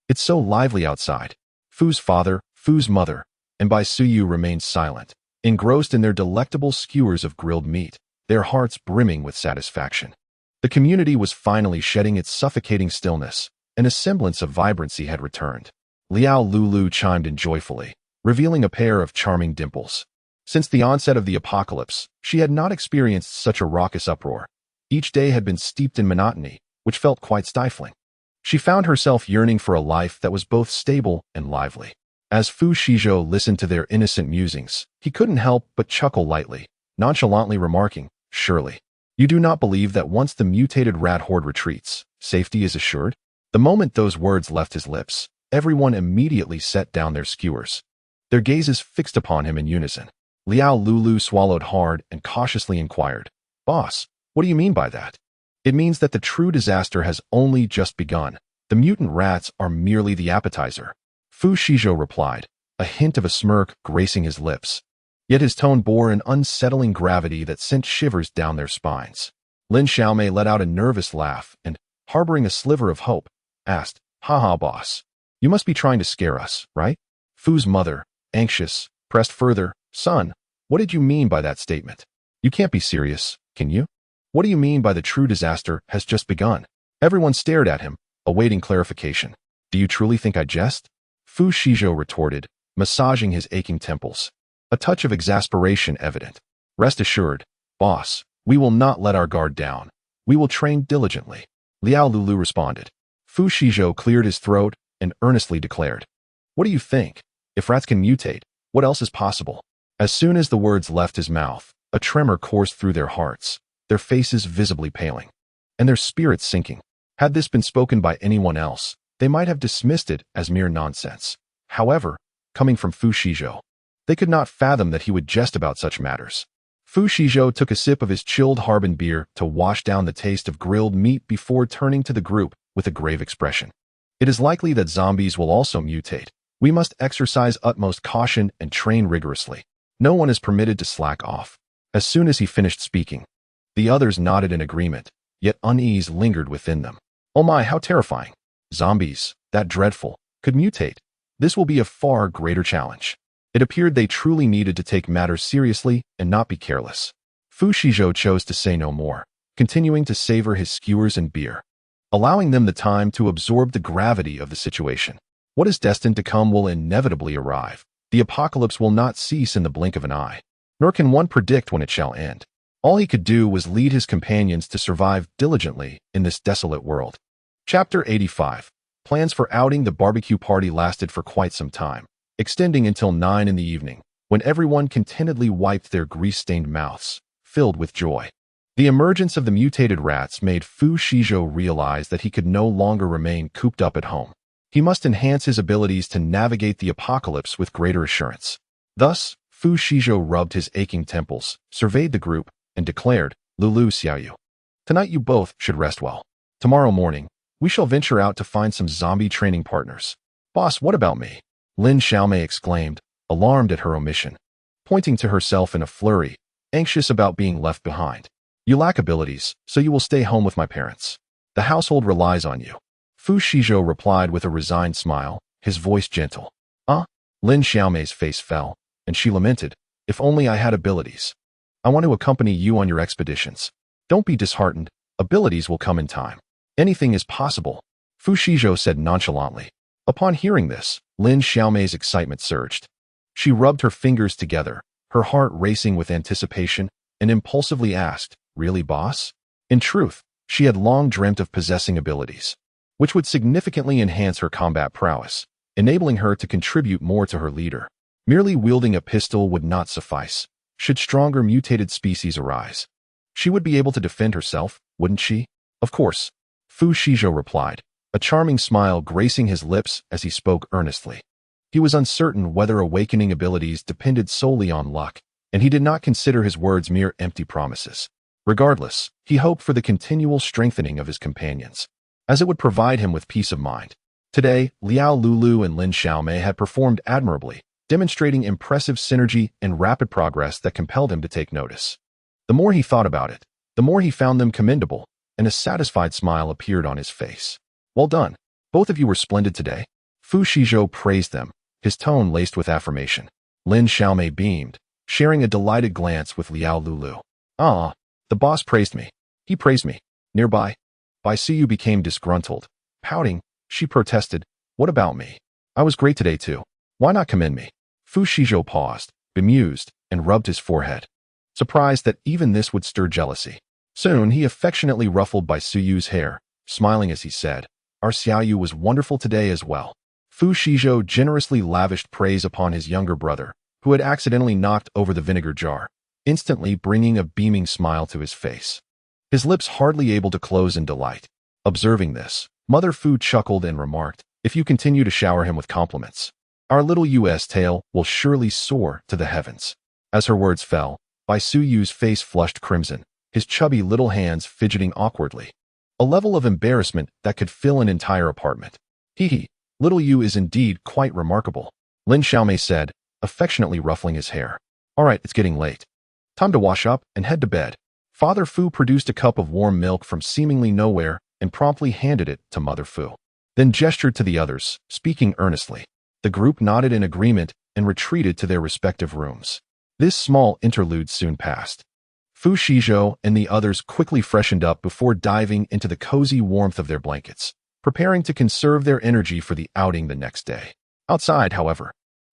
It's so lively outside." Fu's father, Fu's mother, and Bai Suyu remained silent, engrossed in their delectable skewers of grilled meat, their hearts brimming with satisfaction. The community was finally shedding its suffocating stillness, and a semblance of vibrancy had returned. Liao Lulu chimed in joyfully, revealing a pair of charming dimples. Since the onset of the apocalypse, she had not experienced such a raucous uproar. Each day had been steeped in monotony, which felt quite stifling. She found herself yearning for a life that was both stable and lively. As Fu Shizhou listened to their innocent musings, he couldn't help but chuckle lightly, nonchalantly remarking, "Surely, you do not believe that once the mutated rat horde retreats, safety is assured?" The moment those words left his lips, everyone immediately set down their skewers, their gazes fixed upon him in unison. Liao Lulu swallowed hard and cautiously inquired, "Boss, what do you mean by that?" "It means that the true disaster has only just begun. The mutant rats are merely the appetizer," Fu Shizhou replied, a hint of a smirk gracing his lips. Yet his tone bore an unsettling gravity that sent shivers down their spines. Lin Xiaomei let out a nervous laugh and, harboring a sliver of hope, asked, "Haha, boss. You must be trying to scare us, right?" Fu's mother, anxious, pressed further, "Son, what did you mean by that statement? You can't be serious, can you? What do you mean by the true disaster has just begun?" Everyone stared at him, awaiting clarification. "Do you truly think I jest?" Fu Shizhou retorted, massaging his aching temples, a touch of exasperation evident. "Rest assured, boss, we will not let our guard down. We will train diligently," Liao Lulu responded. Fu Shizhou cleared his throat and earnestly declared, "What do you think? If rats can mutate, what else is possible?" As soon as the words left his mouth, a tremor coursed through their hearts, their faces visibly paling, and their spirits sinking. Had this been spoken by anyone else, they might have dismissed it as mere nonsense. However, coming from Fu Shizhou, they could not fathom that he would jest about such matters. Fu Shizhou took a sip of his chilled Harbin beer to wash down the taste of grilled meat before turning to the group with a grave expression. "It is likely that zombies will also mutate. We must exercise utmost caution and train rigorously. No one is permitted to slack off." As soon as he finished speaking, the others nodded in agreement, yet unease lingered within them. "Oh my, how terrifying. Zombies, that dreadful, could mutate. This will be a far greater challenge." It appeared they truly needed to take matters seriously and not be careless. Fu Shizhou chose to say no more, continuing to savor his skewers and beer, allowing them the time to absorb the gravity of the situation. What is destined to come will inevitably arrive. The apocalypse will not cease in the blink of an eye, nor can one predict when it shall end. All he could do was lead his companions to survive diligently in this desolate world. Chapter 85. Plans for outing. The barbecue party lasted for quite some time, extending until 9 in the evening, when everyone contentedly wiped their grease-stained mouths, filled with joy. The emergence of the mutated rats made Fu Shizhou realize that he could no longer remain cooped up at home. He must enhance his abilities to navigate the apocalypse with greater assurance. Thus, Fu Shizhou rubbed his aching temples, surveyed the group, and declared, "Lulu Xiaoyu, tonight you both should rest well. Tomorrow morning, we shall venture out to find some zombie training partners. Boss, what about me? Lin Xiaomei exclaimed, alarmed at her omission, pointing to herself in a flurry, anxious about being left behind. You lack abilities, so you will stay home with my parents. The household relies on you. Fu Shizhou replied with a resigned smile, his voice gentle. Lin Xiaomei's face fell, and she lamented, if only I had abilities. I want to accompany you on your expeditions. Don't be disheartened, abilities will come in time. Anything is possible, Fu Shizhou said nonchalantly. Upon hearing this, Lin Xiaomei's excitement surged. She rubbed her fingers together, her heart racing with anticipation, and impulsively asked, really, boss? In truth, she had long dreamt of possessing abilities, which would significantly enhance her combat prowess, enabling her to contribute more to her leader. Merely wielding a pistol would not suffice. Should stronger mutated species arise, she would be able to defend herself, wouldn't she? Of course, Fu Shizhou replied, a charming smile gracing his lips as he spoke earnestly. He was uncertain whether awakening abilities depended solely on luck, and he did not consider his words mere empty promises. Regardless, he hoped for the continual strengthening of his companions, as it would provide him with peace of mind. Today, Liao Lulu and Lin Xiaomei had performed admirably, demonstrating impressive synergy and rapid progress that compelled him to take notice. The more he thought about it, the more he found them commendable, and a satisfied smile appeared on his face. Well done. Both of you were splendid today. Fu Shizhou praised them, his tone laced with affirmation. Lin Xiaomei beamed, sharing a delighted glance with Liao Lulu. The boss praised me. He praised me. Nearby, Bai Suyu became disgruntled. Pouting, she protested, what about me? I was great today too. Why not commend me? Fu Shizhou paused, bemused, and rubbed his forehead, surprised that even this would stir jealousy. Soon he affectionately ruffled Bai Suyu's hair, smiling as he said, our Xiaoyu was wonderful today as well. Fu Shizhou generously lavished praise upon his younger brother, who had accidentally knocked over the vinegar jar, instantly bringing a beaming smile to his face. His lips hardly able to close in delight. Observing this, Mother Fu chuckled and remarked, if you continue to shower him with compliments, our little U.S. tail will surely soar to the heavens. As her words fell, Bai Suyu's face flushed crimson, his chubby little hands fidgeting awkwardly, a level of embarrassment that could fill an entire apartment. Hee, little you is indeed quite remarkable, Lin Xiaomei said, affectionately ruffling his hair. All right, it's getting late. Time to wash up and head to bed. Father Fu produced a cup of warm milk from seemingly nowhere and promptly handed it to Mother Fu, then gestured to the others, speaking earnestly. The group nodded in agreement and retreated to their respective rooms. This small interlude soon passed. Fu Shizhou and the others quickly freshened up before diving into the cozy warmth of their blankets, preparing to conserve their energy for the outing the next day. Outside, however,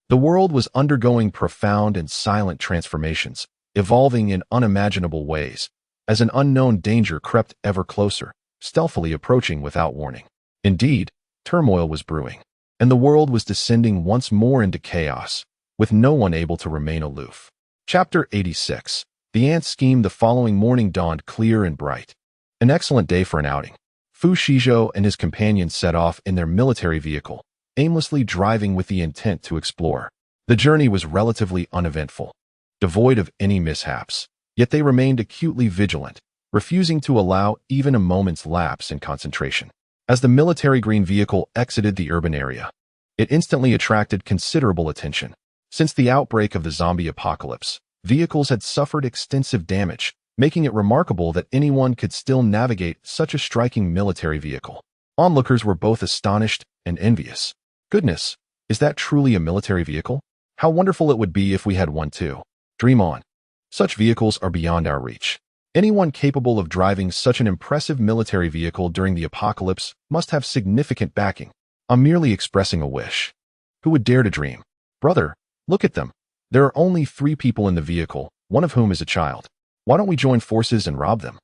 the world was undergoing profound and silent transformations, evolving in unimaginable ways, as an unknown danger crept ever closer, stealthily approaching without warning. Indeed, turmoil was brewing, and the world was descending once more into chaos, with no one able to remain aloof. Chapter 86. The ant scheme. The following morning dawned clear and bright. An excellent day for an outing. Fu Shizhou and his companions set off in their military vehicle, aimlessly driving with the intent to explore. The journey was relatively uneventful, devoid of any mishaps, yet they remained acutely vigilant, refusing to allow even a moment's lapse in concentration. As the military green vehicle exited the urban area, it instantly attracted considerable attention. Since the outbreak of the zombie apocalypse, vehicles had suffered extensive damage, making it remarkable that anyone could still navigate such a striking military vehicle. Onlookers were both astonished and envious. Goodness, is that truly a military vehicle? How wonderful it would be if we had one too. Dream on. Such vehicles are beyond our reach. Anyone capable of driving such an impressive military vehicle during the apocalypse must have significant backing. I'm merely expressing a wish. Who would dare to dream? Brother, look at them. There are only 3 people in the vehicle, one of whom is a child. Why don't we join forces and rob them?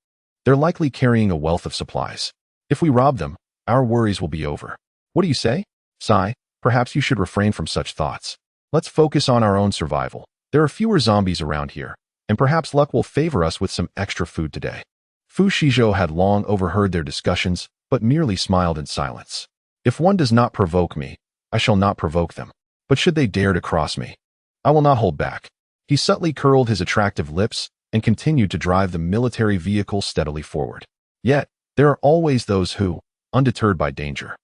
They're likely carrying a wealth of supplies. If we rob them, our worries will be over. What do you say? Sai, perhaps you should refrain from such thoughts. Let's focus on our own survival. There are fewer zombies around here, and perhaps luck will favor us with some extra food today. Fu Shizhou had long overheard their discussions, but merely smiled in silence. If one does not provoke me, I shall not provoke them. But should they dare to cross me, I will not hold back. He subtly curled his attractive lips and continued to drive the military vehicle steadily forward. Yet, there are always those who, undeterred by danger,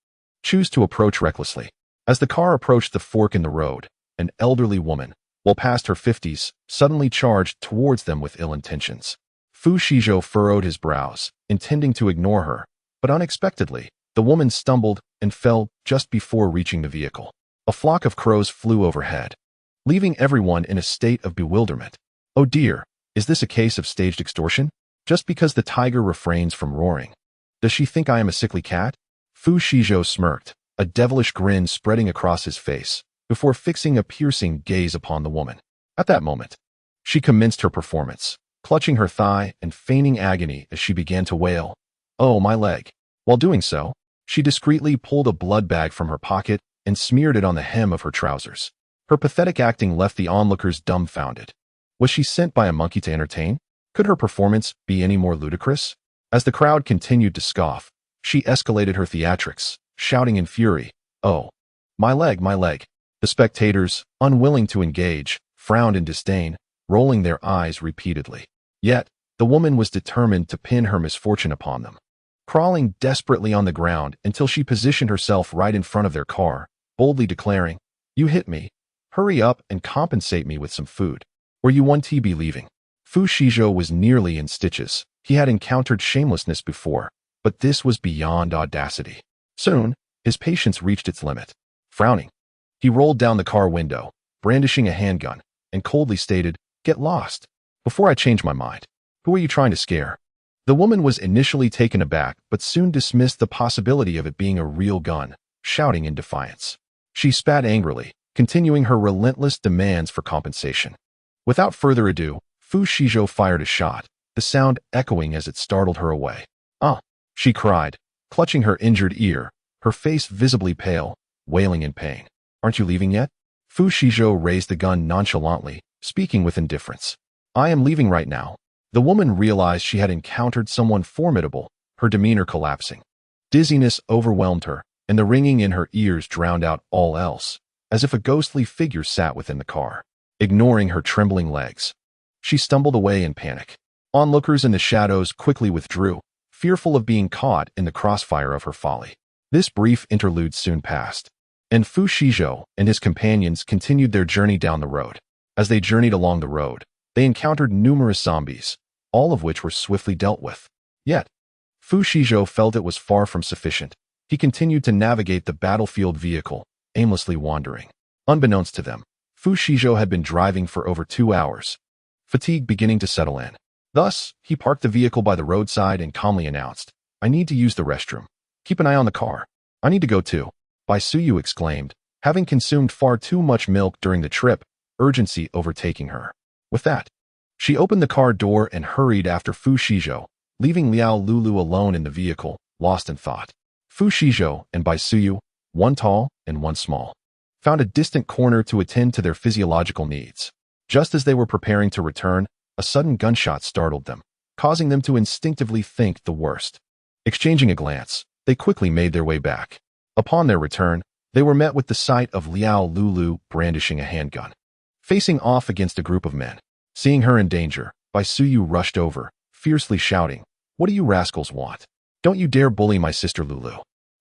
choose to approach recklessly. As the car approached the fork in the road, an elderly woman, well past her 50s, suddenly charged towards them with ill intentions. Fu Shizhou furrowed his brows, intending to ignore her, but unexpectedly, the woman stumbled and fell just before reaching the vehicle. A flock of crows flew overhead, leaving everyone in a state of bewilderment. Oh dear, is this a case of staged extortion? Just because the tiger refrains from roaring. Does she think I am a sickly cat? Fu Shizhou smirked, a devilish grin spreading across his face, before fixing a piercing gaze upon the woman. At that moment, she commenced her performance, clutching her thigh and feigning agony as she began to wail, "Oh, my leg." While doing so, she discreetly pulled a blood bag from her pocket and smeared it on the hem of her trousers. Her pathetic acting left the onlookers dumbfounded. Was she sent by a monkey to entertain? Could her performance be any more ludicrous? As the crowd continued to scoff, she escalated her theatrics, shouting in fury, "Oh, my leg, my leg." The spectators, unwilling to engage, frowned in disdain, rolling their eyes repeatedly. Yet, the woman was determined to pin her misfortune upon them. Crawling desperately on the ground until she positioned herself right in front of their car, boldly declaring, "You hit me. Hurry up and compensate me with some food, or you won't be leaving." Fu Shizhou was nearly in stitches. He had encountered shamelessness before, but this was beyond audacity. Soon, his patience reached its limit. Frowning, he rolled down the car window, brandishing a handgun, and coldly stated, "Get lost. Before I change my mind. Who are you trying to scare?" The woman was initially taken aback, but soon dismissed the possibility of it being a real gun, shouting in defiance. She spat angrily, continuing her relentless demands for compensation. Without further ado, Fu Shizhou fired a shot, the sound echoing as it startled her away. "Ah!" she cried, clutching her injured ear, her face visibly pale, wailing in pain. "Aren't you leaving yet?" Fu Shizhou raised the gun nonchalantly, speaking with indifference. "I am leaving right now." The woman realized she had encountered someone formidable, her demeanor collapsing. Dizziness overwhelmed her, and the ringing in her ears drowned out all else, as if a ghostly figure sat within the car. Ignoring her trembling legs, she stumbled away in panic. Onlookers in the shadows quickly withdrew, fearful of being caught in the crossfire of her folly. This brief interlude soon passed, and Fu Shizhou and his companions continued their journey down the road. As they journeyed along the road, they encountered numerous zombies, all of which were swiftly dealt with. Yet, Fu Shizhou felt it was far from sufficient. He continued to navigate the battlefield vehicle, aimlessly wandering. Unbeknownst to them, Fu Shizhou had been driving for over 2 hours, fatigue beginning to settle in. Thus, he parked the vehicle by the roadside and calmly announced, "I need to use the restroom. Keep an eye on the car. I need to go too." Bai Suyu exclaimed, having consumed far too much milk during the trip, urgency overtaking her. With that, she opened the car door and hurried after Fu Shizhou, leaving Liao Lulu alone in the vehicle, lost in thought. Fu Shizhou and Bai Suyu, one tall and one small, found a distant corner to attend to their physiological needs. Just as they were preparing to return, a sudden gunshot startled them, causing them to instinctively think the worst. Exchanging a glance, they quickly made their way back. Upon their return, they were met with the sight of Liao Lulu brandishing a handgun, facing off against a group of men. Seeing her in danger, Bai Suyu rushed over, fiercely shouting, "What do you rascals want? Don't you dare bully my sister Lulu."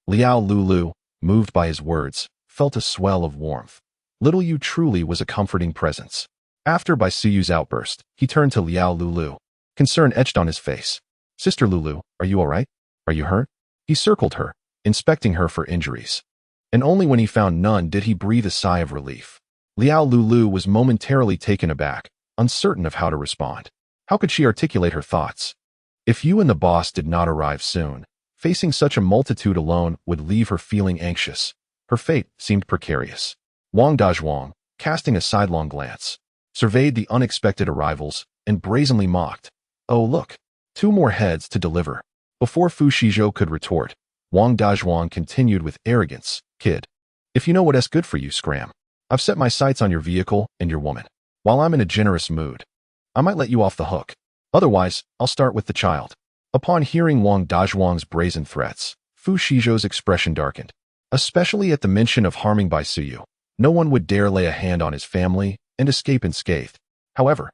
Liao Lulu, moved by his words, felt a swell of warmth. Little Yu truly was a comforting presence. After Bai Suyu's outburst, he turned to Liao Lulu, concern etched on his face. "Sister Lulu, are you all right? Are you hurt?" He circled her, inspecting her for injuries. And only when he found none did he breathe a sigh of relief. Liao Lulu was momentarily taken aback, uncertain of how to respond. How could she articulate her thoughts? If you and the boss did not arrive soon, facing such a multitude alone would leave her feeling anxious. Her fate seemed precarious. Wang Dazhuang, casting a sidelong glance, surveyed the unexpected arrivals and brazenly mocked, "Oh look, 2 more heads to deliver." Before Fu Shizhou could retort, Wang Dazhuang continued with arrogance, "Kid, if you know what's good for you, scram. I've set my sights on your vehicle and your woman. While I'm in a generous mood, I might let you off the hook. Otherwise, I'll start with the child." Upon hearing Wang Dazhuang's brazen threats, Fu Shizhou's expression darkened. Especially at the mention of harming Bai Suyu, no one would dare lay a hand on his family and escape unscathed. However,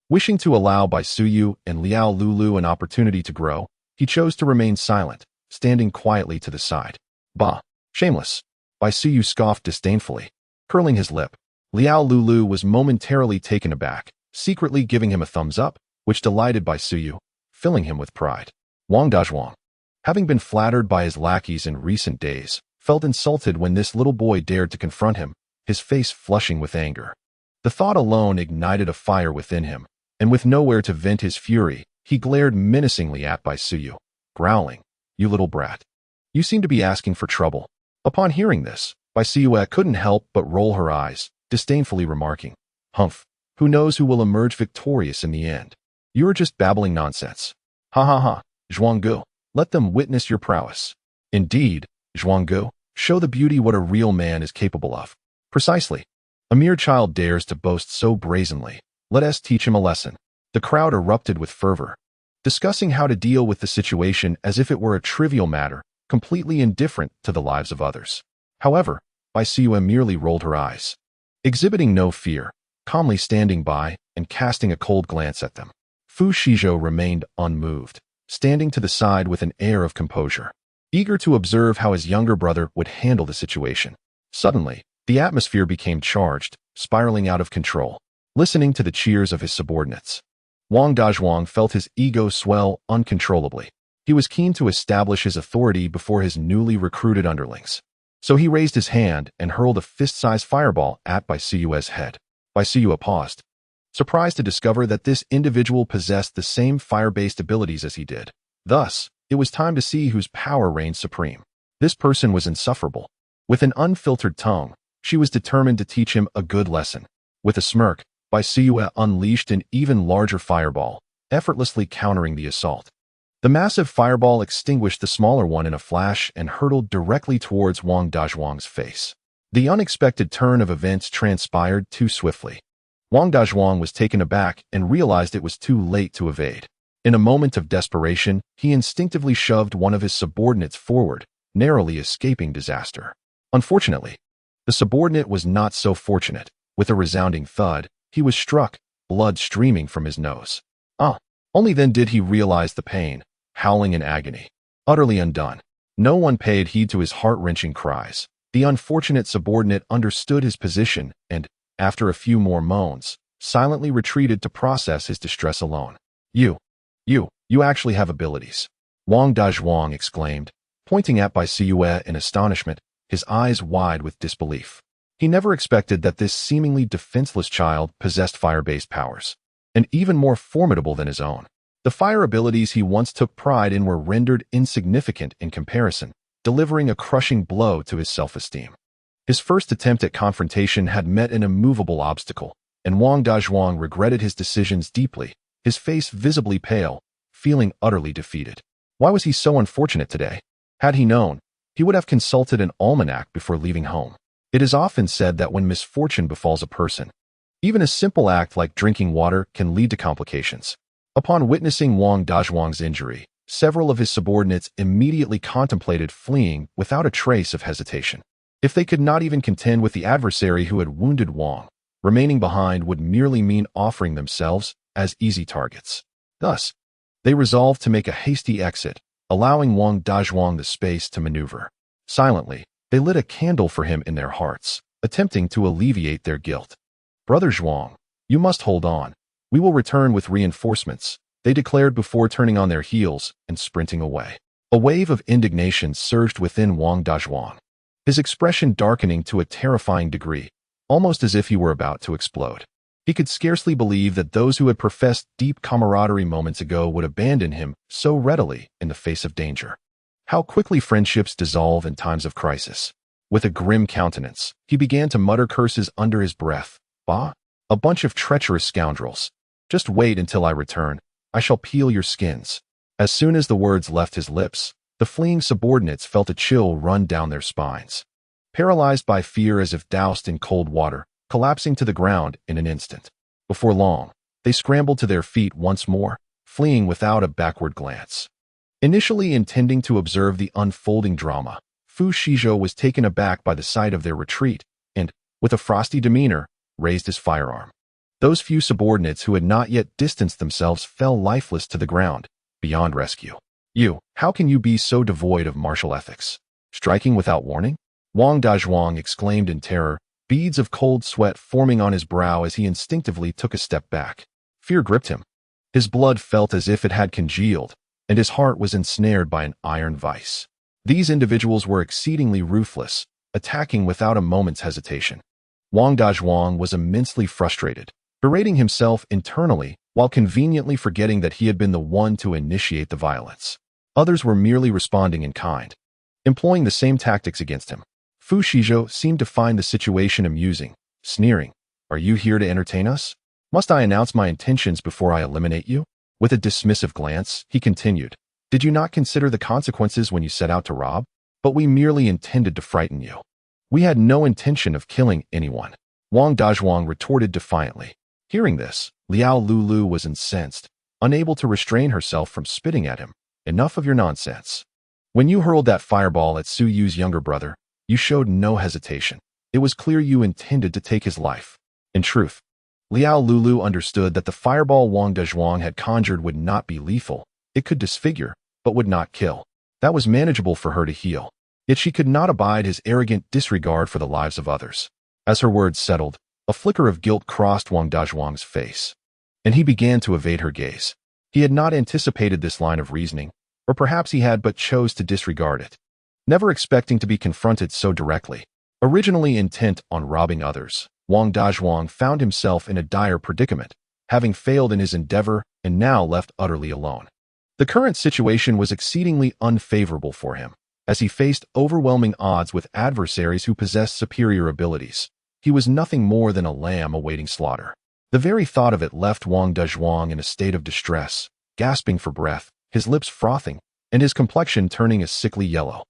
wishing to allow Bai Suyu and Liao Lulu an opportunity to grow, he chose to remain silent, standing quietly to the side. "Bah, shameless." Bai Suyu scoffed disdainfully, curling his lip. Liao Lulu was momentarily taken aback, secretly giving him a thumbs up, which delighted Bai Suyu, filling him with pride. Wang Dazhuang, having been flattered by his lackeys in recent days, felt insulted when this little boy dared to confront him, his face flushing with anger. The thought alone ignited a fire within him, and with nowhere to vent his fury, he glared menacingly at Bai Suyu, growling, "You little brat. You seem to be asking for trouble." Upon hearing this, Bai Suyu couldn't help but roll her eyes, disdainfully remarking, "Humph, who knows who will emerge victorious in the end? You're just babbling nonsense. Ha ha ha, Zhuanggu, let them witness your prowess." "Indeed, Zhuanggu, show the beauty what a real man is capable of." "Precisely. A mere child dares to boast so brazenly. Let us teach him a lesson." The crowd erupted with fervor, discussing how to deal with the situation as if it were a trivial matter, completely indifferent to the lives of others. However, Bai Suyu merely rolled her eyes, exhibiting no fear, calmly standing by and casting a cold glance at them. Fu Shizhou remained unmoved, standing to the side with an air of composure, eager to observe how his younger brother would handle the situation. Suddenly, the atmosphere became charged, spiraling out of control, listening to the cheers of his subordinates. Wang Dazhuang felt his ego swell uncontrollably. He was keen to establish his authority before his newly recruited underlings. So he raised his hand and hurled a fist-sized fireball at Bai Suyu's head. Bai Suyu paused, surprised to discover that this individual possessed the same fire-based abilities as he did. Thus, it was time to see whose power reigned supreme. This person was insufferable. With an unfiltered tongue, she was determined to teach him a good lesson. With a smirk, Bai Suyu unleashed an even larger fireball, effortlessly countering the assault. The massive fireball extinguished the smaller one in a flash and hurtled directly towards Wang Dazhuang's face. The unexpected turn of events transpired too swiftly. Wang Dazhuang was taken aback and realized it was too late to evade. In a moment of desperation, he instinctively shoved one of his subordinates forward, narrowly escaping disaster. Unfortunately, the subordinate was not so fortunate. With a resounding thud, he was struck, blood streaming from his nose. Only then did he realize the pain, howling in agony. Utterly undone. No one paid heed to his heart-wrenching cries. The unfortunate subordinate understood his position and, after a few more moans, silently retreated to process his distress alone. You actually have abilities," Wang Dazhuang exclaimed, pointing at Bai Suyu in astonishment, his eyes wide with disbelief. He never expected that this seemingly defenseless child possessed fire-based powers, and even more formidable than his own. The fire abilities he once took pride in were rendered insignificant in comparison, delivering a crushing blow to his self-esteem. His first attempt at confrontation had met an immovable obstacle, and Wang Dazhuang regretted his decisions deeply, his face visibly pale, feeling utterly defeated. Why was he so unfortunate today? Had he known, he would have consulted an almanac before leaving home. It is often said that when misfortune befalls a person, even a simple act like drinking water can lead to complications. Upon witnessing Wang Dazhuang's injury, several of his subordinates immediately contemplated fleeing without a trace of hesitation. If they could not even contend with the adversary who had wounded Wang, remaining behind would merely mean offering themselves as easy targets. Thus, they resolved to make a hasty exit, allowing Wang Dazhuang the space to maneuver. Silently, they lit a candle for him in their hearts, attempting to alleviate their guilt. "Brother Zhuang, you must hold on. We will return with reinforcements," they declared before turning on their heels and sprinting away. A wave of indignation surged within Wang Dazhuang, his expression darkening to a terrifying degree, almost as if he were about to explode. He could scarcely believe that those who had professed deep camaraderie moments ago would abandon him so readily in the face of danger. How quickly friendships dissolve in times of crisis. With a grim countenance, he began to mutter curses under his breath. "Bah, a bunch of treacherous scoundrels. Just wait until I return. I shall peel your skins." As soon as the words left his lips, the fleeing subordinates felt a chill run down their spines. Paralyzed by fear as if doused in cold water, collapsing to the ground in an instant. Before long, they scrambled to their feet once more, fleeing without a backward glance. Initially intending to observe the unfolding drama, Fu Shizhou was taken aback by the sight of their retreat and, with a frosty demeanor, raised his firearm. Those few subordinates who had not yet distanced themselves fell lifeless to the ground, beyond rescue. "How can you be so devoid of martial ethics? Striking without warning?" Wang Dazhuang exclaimed in terror, beads of cold sweat forming on his brow as he instinctively took a step back. Fear gripped him. His blood felt as if it had congealed, and his heart was ensnared by an iron vice. These individuals were exceedingly ruthless, attacking without a moment's hesitation. Wang Dazhuang was immensely frustrated, berating himself internally while conveniently forgetting that he had been the one to initiate the violence. Others were merely responding in kind, employing the same tactics against him. Fu Shizhou seemed to find the situation amusing, sneering, "Are you here to entertain us? Must I announce my intentions before I eliminate you?" With a dismissive glance, he continued, "Did you not consider the consequences when you set out to rob? But we merely intended to frighten you. We had no intention of killing anyone." Wang Dazhuang retorted defiantly. Hearing this, Liao Lulu was incensed, unable to restrain herself from spitting at him. "Enough of your nonsense. When you hurled that fireball at Su Yu's younger brother, you showed no hesitation. It was clear you intended to take his life." In truth, Liao Lulu understood that the fireball Wang Dazhuang had conjured would not be lethal. It could disfigure, but would not kill. That was manageable for her to heal. Yet she could not abide his arrogant disregard for the lives of others. As her words settled, a flicker of guilt crossed Wang Dazhuang's face, and he began to evade her gaze. He had not anticipated this line of reasoning, or perhaps he had but chose to disregard it, never expecting to be confronted so directly. Originally intent on robbing others, Wang Dazhuang found himself in a dire predicament, having failed in his endeavor and now left utterly alone. The current situation was exceedingly unfavorable for him, as he faced overwhelming odds with adversaries who possessed superior abilities. He was nothing more than a lamb awaiting slaughter. The very thought of it left Wang Dazhuang in a state of distress, gasping for breath, his lips frothing, and his complexion turning a sickly yellow.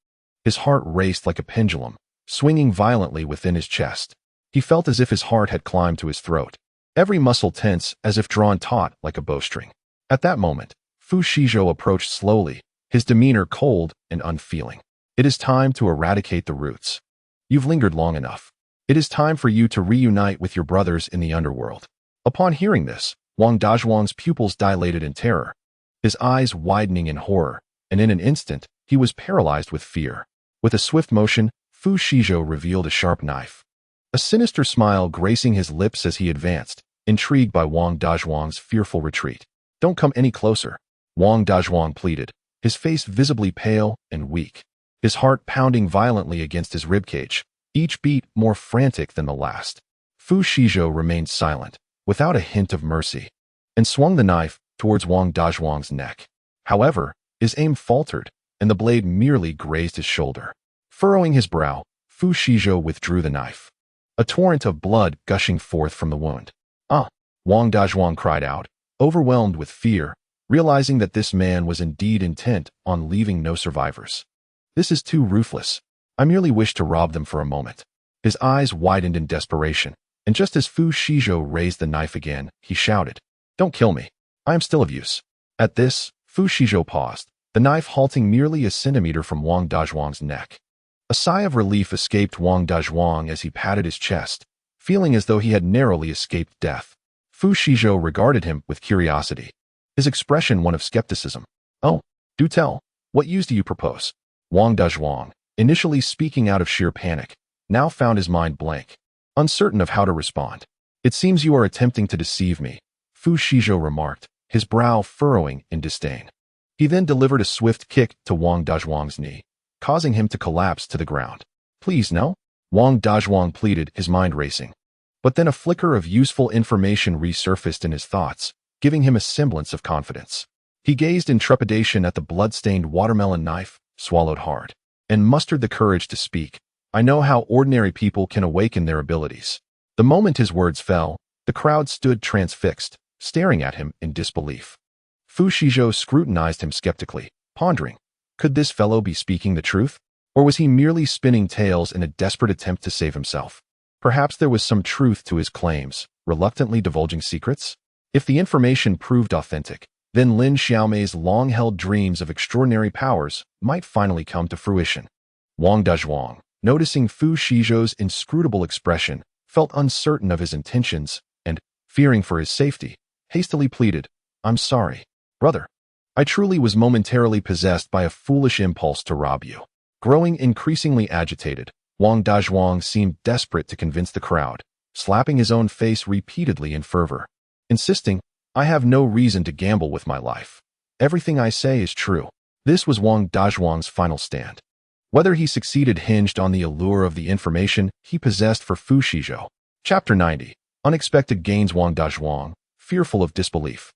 His heart raced like a pendulum, swinging violently within his chest. He felt as if his heart had climbed to his throat, every muscle tense as if drawn taut like a bowstring. At that moment, Fu Shizhou approached slowly, his demeanor cold and unfeeling. "It is time to eradicate the roots. You've lingered long enough. It is time for you to reunite with your brothers in the underworld." Upon hearing this, Wang Dazhuang's pupils dilated in terror, his eyes widening in horror, and in an instant, he was paralyzed with fear. With a swift motion, Fu Shizhou revealed a sharp knife, a sinister smile gracing his lips as he advanced, intrigued by Wang Dazhuang's fearful retreat. "Don't come any closer," Wang Dazhuang pleaded, his face visibly pale and weak, his heart pounding violently against his ribcage, each beat more frantic than the last. Fu Shizhou remained silent, without a hint of mercy, and swung the knife towards Wang Dazhuang's neck. However, his aim faltered, and the blade merely grazed his shoulder. Furrowing his brow, Fu Shizhou withdrew the knife, a torrent of blood gushing forth from the wound. "Ah!" Wang Dazhuang cried out, overwhelmed with fear, realizing that this man was indeed intent on leaving no survivors. "This is too ruthless. I merely wish to rob them for a moment." His eyes widened in desperation, and just as Fu Shizhou raised the knife again, he shouted, "Don't kill me. I am still of use." At this, Fu Shizhou paused, the knife halting merely a centimeter from Wang Dazhuang's neck. A sigh of relief escaped Wang Dazhuang as he patted his chest, feeling as though he had narrowly escaped death. Fu Shizhou regarded him with curiosity, his expression one of skepticism. "Oh, do tell, what use do you propose?" Wang Dazhuang, initially speaking out of sheer panic, now found his mind blank, uncertain of how to respond. "It seems you are attempting to deceive me," Fu Shizhou remarked, his brow furrowing in disdain. He then delivered a swift kick to Wang Dazhuang's knee, causing him to collapse to the ground. "Please, no," Wang Dazhuang pleaded, his mind racing. But then a flicker of useful information resurfaced in his thoughts, giving him a semblance of confidence. He gazed in trepidation at the blood-stained watermelon knife, swallowed hard, and mustered the courage to speak. "I know how ordinary people can awaken their abilities." The moment his words fell, the crowd stood transfixed, staring at him in disbelief. Fu Shizhou scrutinized him skeptically, pondering, could this fellow be speaking the truth? Or was he merely spinning tales in a desperate attempt to save himself? Perhaps there was some truth to his claims, reluctantly divulging secrets? If the information proved authentic, then Lin Xiaomei's long-held dreams of extraordinary powers might finally come to fruition. Wang Dazhuang, noticing Fu Shizhou's inscrutable expression, felt uncertain of his intentions and, fearing for his safety, hastily pleaded, "I'm sorry, brother. I truly was momentarily possessed by a foolish impulse to rob you." Growing increasingly agitated, Wang Dazhuang seemed desperate to convince the crowd, slapping his own face repeatedly in fervor, insisting, "I have no reason to gamble with my life. Everything I say is true." This was Wang Dazhuang's final stand. Whether he succeeded hinged on the allure of the information he possessed for Fu Shizhou. Chapter 90. Unexpected gains. Wang Dazhuang, fearful of disbelief,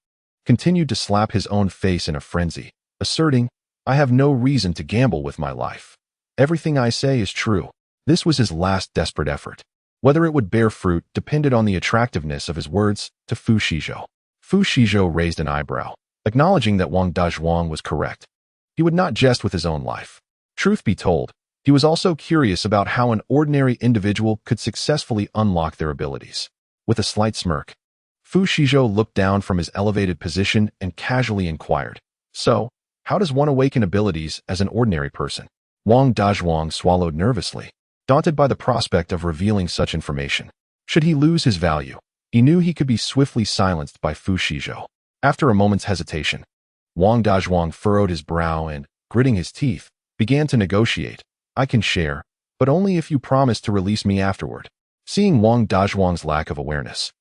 continued to slap his own face in a frenzy, asserting, "I have no reason to gamble with my life. Everything I say is true." This was his last desperate effort. Whether it would bear fruit depended on the attractiveness of his words to Fu Shizhou. Fu Shizhou raised an eyebrow, acknowledging that Wang Dazhuang was correct. He would not jest with his own life. Truth be told, he was also curious about how an ordinary individual could successfully unlock their abilities. With a slight smirk, Fu Shizhou looked down from his elevated position and casually inquired, "So, how does one awaken abilities as an ordinary person?" Wang Dazhuang swallowed nervously, daunted by the prospect of revealing such information. Should he lose his value, he knew he could be swiftly silenced by Fu Shizhou. After a moment's hesitation, Wang Dazhuang furrowed his brow and, gritting his teeth, began to negotiate. "I can share, but only if you promise to release me afterward." Seeing Wang Dazhuang's lack of awareness,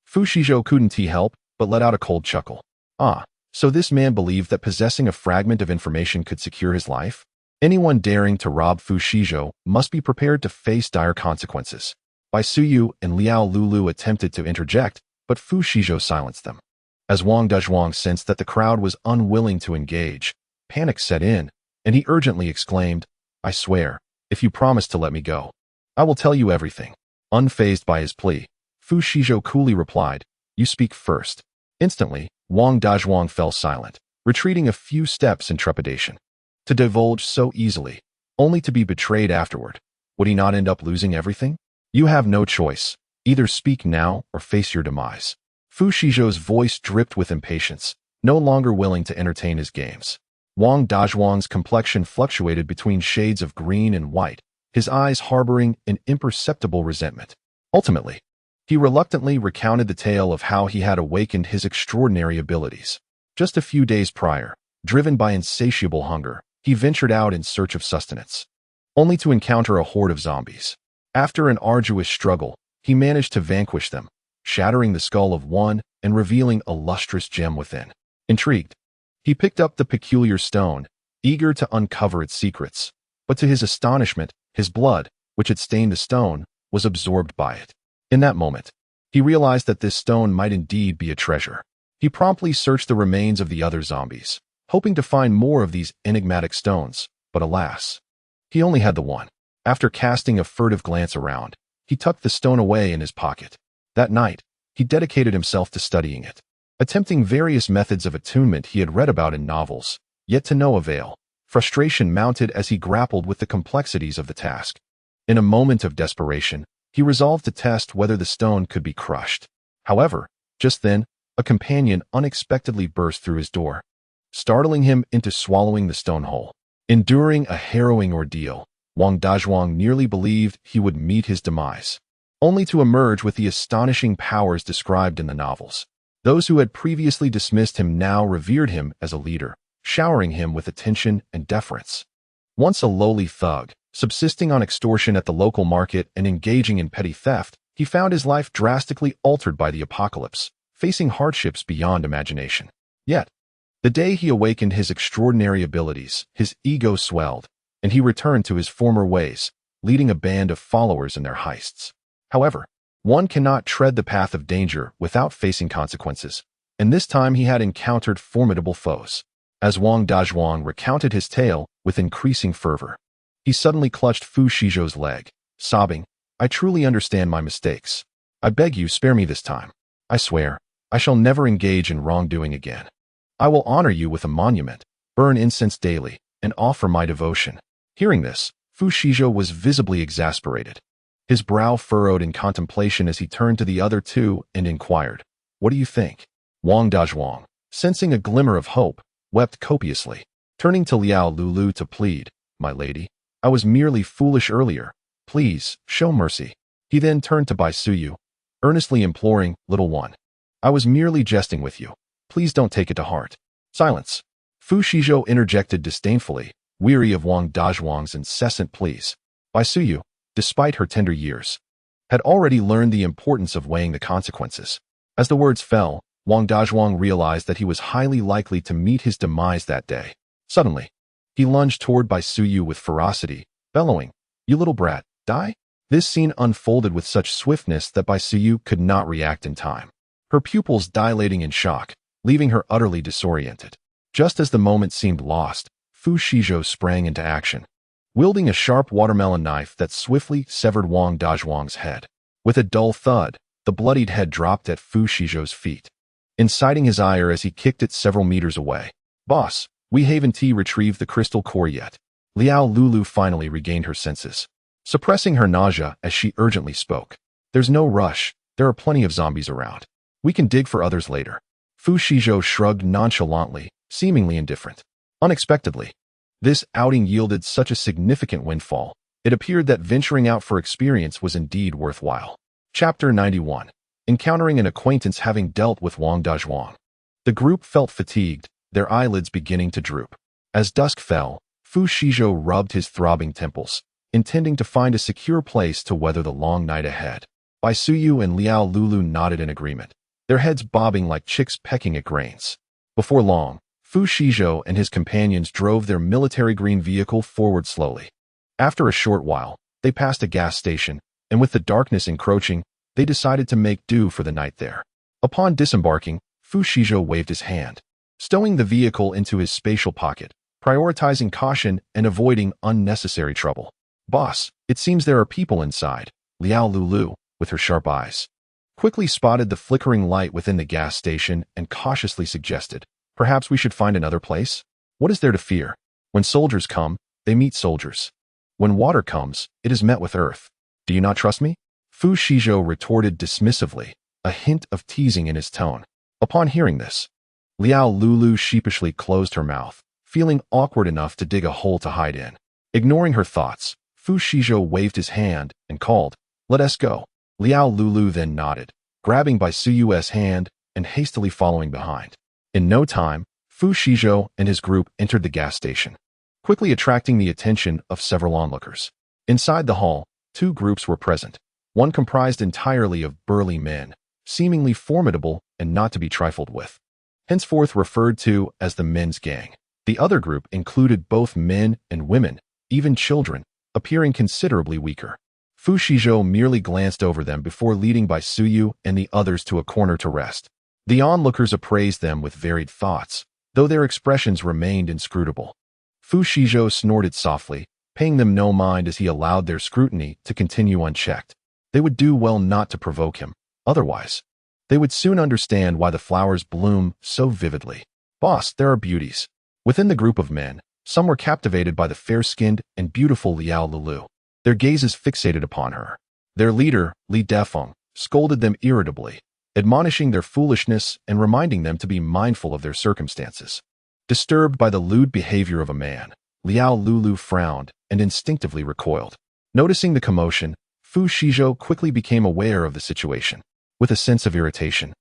Fu Shizhou couldn't help but let out a cold chuckle. Ah, so this man believed that possessing a fragment of information could secure his life? Anyone daring to rob Fu Shizhou must be prepared to face dire consequences. Bai Suyu and Liao Lulu attempted to interject, but Fu Shizhou silenced them. As Wang Dazhuang sensed that the crowd was unwilling to engage, panic set in, and he urgently exclaimed, "I swear, if you promise to let me go, I will tell you everything." Unfazed by his plea, Fu Shizhou coolly replied, "You speak first." Instantly, Wang Dazhuang fell silent, retreating a few steps in trepidation. To divulge so easily, only to be betrayed afterward, would he not end up losing everything? "You have no choice. Either speak now or face your demise." Fu Shizhou's voice dripped with impatience, no longer willing to entertain his games. Wang Dazhuang's complexion fluctuated between shades of green and white, his eyes harboring an imperceptible resentment. Ultimately, he reluctantly recounted the tale of how he had awakened his extraordinary abilities. Just a few days prior, driven by insatiable hunger, he ventured out in search of sustenance, only to encounter a horde of zombies. After an arduous struggle, he managed to vanquish them, shattering the skull of one and revealing a lustrous gem within. Intrigued, he picked up the peculiar stone, eager to uncover its secrets, but to his astonishment, his blood, which had stained the stone, was absorbed by it. In that moment, he realized that this stone might indeed be a treasure. He promptly searched the remains of the other zombies, hoping to find more of these enigmatic stones, but alas, he only had the one. After casting a furtive glance around, he tucked the stone away in his pocket. That night, he dedicated himself to studying it, attempting various methods of attunement he had read about in novels, yet to no avail. Frustration mounted as he grappled with the complexities of the task. In a moment of desperation, he resolved to test whether the stone could be crushed. However, just then, a companion unexpectedly burst through his door, startling him into swallowing the stone whole. Enduring a harrowing ordeal, Wang Dazhuang nearly believed he would meet his demise, only to emerge with the astonishing powers described in the novels. Those who had previously dismissed him now revered him as a leader, showering him with attention and deference. Once a lowly thug, subsisting on extortion at the local market and engaging in petty theft, he found his life drastically altered by the apocalypse, facing hardships beyond imagination. Yet, the day he awakened his extraordinary abilities, his ego swelled, and he returned to his former ways, leading a band of followers in their heists. However, one cannot tread the path of danger without facing consequences, and this time he had encountered formidable foes. As Wang Dazhuang recounted his tale with increasing fervor, he suddenly clutched Fu Shizhou's leg, sobbing, "I truly understand my mistakes. I beg you, spare me this time. I swear, I shall never engage in wrongdoing again. I will honor you with a monument, burn incense daily, and offer my devotion." Hearing this, Fu Shizhou was visibly exasperated. His brow furrowed in contemplation as he turned to the other two and inquired, "What do you think?" Wang Dazhuang, sensing a glimmer of hope, wept copiously, turning to Liao Lulu to plead, "My lady, I was merely foolish earlier. Please, show mercy." He then turned to Bai Suyu, earnestly imploring, "Little one, I was merely jesting with you. Please don't take it to heart." Silence. Fu Shizhou interjected disdainfully, weary of Wang Dazhuang's incessant pleas. "Bai Suyu, despite her tender years, had already learned the importance of weighing the consequences. As the words fell, Wang Dazhuang realized that he was highly likely to meet his demise that day. Suddenly, he lunged toward Bai Suyu with ferocity, bellowing, "You little brat, die!" This scene unfolded with such swiftness that Bai Suyu could not react in time, her pupils dilating in shock, leaving her utterly disoriented. Just as the moment seemed lost, Fu Shizhou sprang into action, wielding a sharp watermelon knife that swiftly severed Wang Dazhuang's head. With a dull thud, the bloodied head dropped at Fu Shizhou's feet, inciting his ire as he kicked it several meters away. "Boss, we haven't retrieved the crystal core yet." Liao Lulu finally regained her senses, suppressing her nausea as she urgently spoke. "There's no rush, there are plenty of zombies around. We can dig for others later." Fu Shizhou shrugged nonchalantly, seemingly indifferent. Unexpectedly, this outing yielded such a significant windfall, it appeared that venturing out for experience was indeed worthwhile. Chapter 91. Encountering an acquaintance having dealt with Wang Dazhuang. The group felt fatigued, their eyelids beginning to droop. As dusk fell, Fu Shizhou rubbed his throbbing temples, intending to find a secure place to weather the long night ahead. Bai Suyu and Liao Lulu nodded in agreement, their heads bobbing like chicks pecking at grains. Before long, Fu Shizhou and his companions drove their military green vehicle forward slowly. After a short while, they passed a gas station, and with the darkness encroaching, they decided to make do for the night there. Upon disembarking, Fu Shizhou waved his hand, stowing the vehicle into his spatial pocket, prioritizing caution and avoiding unnecessary trouble. "Boss, it seems there are people inside," Liao Lulu, with her sharp eyes, quickly spotted the flickering light within the gas station and cautiously suggested, "Perhaps we should find another place? What is there to fear? When soldiers come, they meet soldiers. When water comes, it is met with earth. Do you not trust me?" Fu Shizhou retorted dismissively, a hint of teasing in his tone. Upon hearing this, Liao Lulu sheepishly closed her mouth, feeling awkward enough to dig a hole to hide in. Ignoring her thoughts, Fu Shizhou waved his hand and called, "Let us go." Liao Lulu then nodded, grabbing Bai Suyu's hand and hastily following behind. In no time, Fu Shizhou and his group entered the gas station, quickly attracting the attention of several onlookers. Inside the hall, two groups were present, one comprised entirely of burly men, seemingly formidable and not to be trifled with, henceforth referred to as the men's gang. The other group included both men and women, even children, appearing considerably weaker. Fu Shizhou merely glanced over them before leading Bai Suyu and the others to a corner to rest. The onlookers appraised them with varied thoughts, though their expressions remained inscrutable. Fu Shizhou snorted softly, paying them no mind as he allowed their scrutiny to continue unchecked. They would do well not to provoke him, otherwise, they would soon understand why the flowers bloom so vividly. "Boss, there are beauties." Within the group of men, some were captivated by the fair-skinned and beautiful Liao Lulu, their gazes fixated upon her. Their leader, Li Defeng, scolded them irritably, admonishing their foolishness and reminding them to be mindful of their circumstances. Disturbed by the lewd behavior of a man, Liao Lulu frowned and instinctively recoiled. Noticing the commotion, Fu Shizhou quickly became aware of the situation. With a sense of irritation,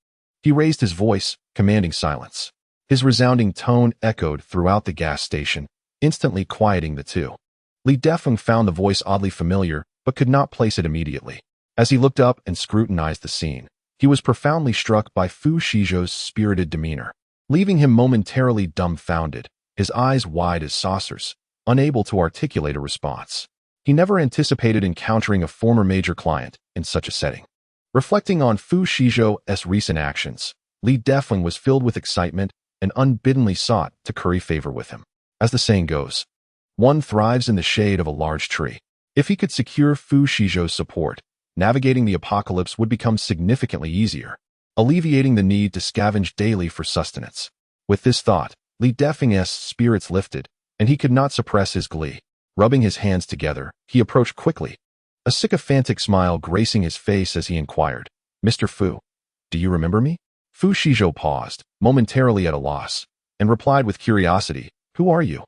he raised his voice, commanding silence. His resounding tone echoed throughout the gas station, instantly quieting the two. Li Defeng found the voice oddly familiar, but could not place it immediately. As he looked up and scrutinized the scene, he was profoundly struck by Fu Shizhou's spirited demeanor, leaving him momentarily dumbfounded, his eyes wide as saucers, unable to articulate a response. He never anticipated encountering a former major client in such a setting. Reflecting on Fu Shizhou's recent actions, Li Defeng was filled with excitement and unbiddenly sought to curry favor with him. As the saying goes, one thrives in the shade of a large tree. If he could secure Fu Shizhou's support, navigating the apocalypse would become significantly easier, alleviating the need to scavenge daily for sustenance. With this thought, Li Defeng's spirits lifted, and he could not suppress his glee. Rubbing his hands together, he approached quickly, a sycophantic smile gracing his face as he inquired, "Mr. Fu, do you remember me?" Fu Shizhou paused, momentarily at a loss, and replied with curiosity, "Who are you?"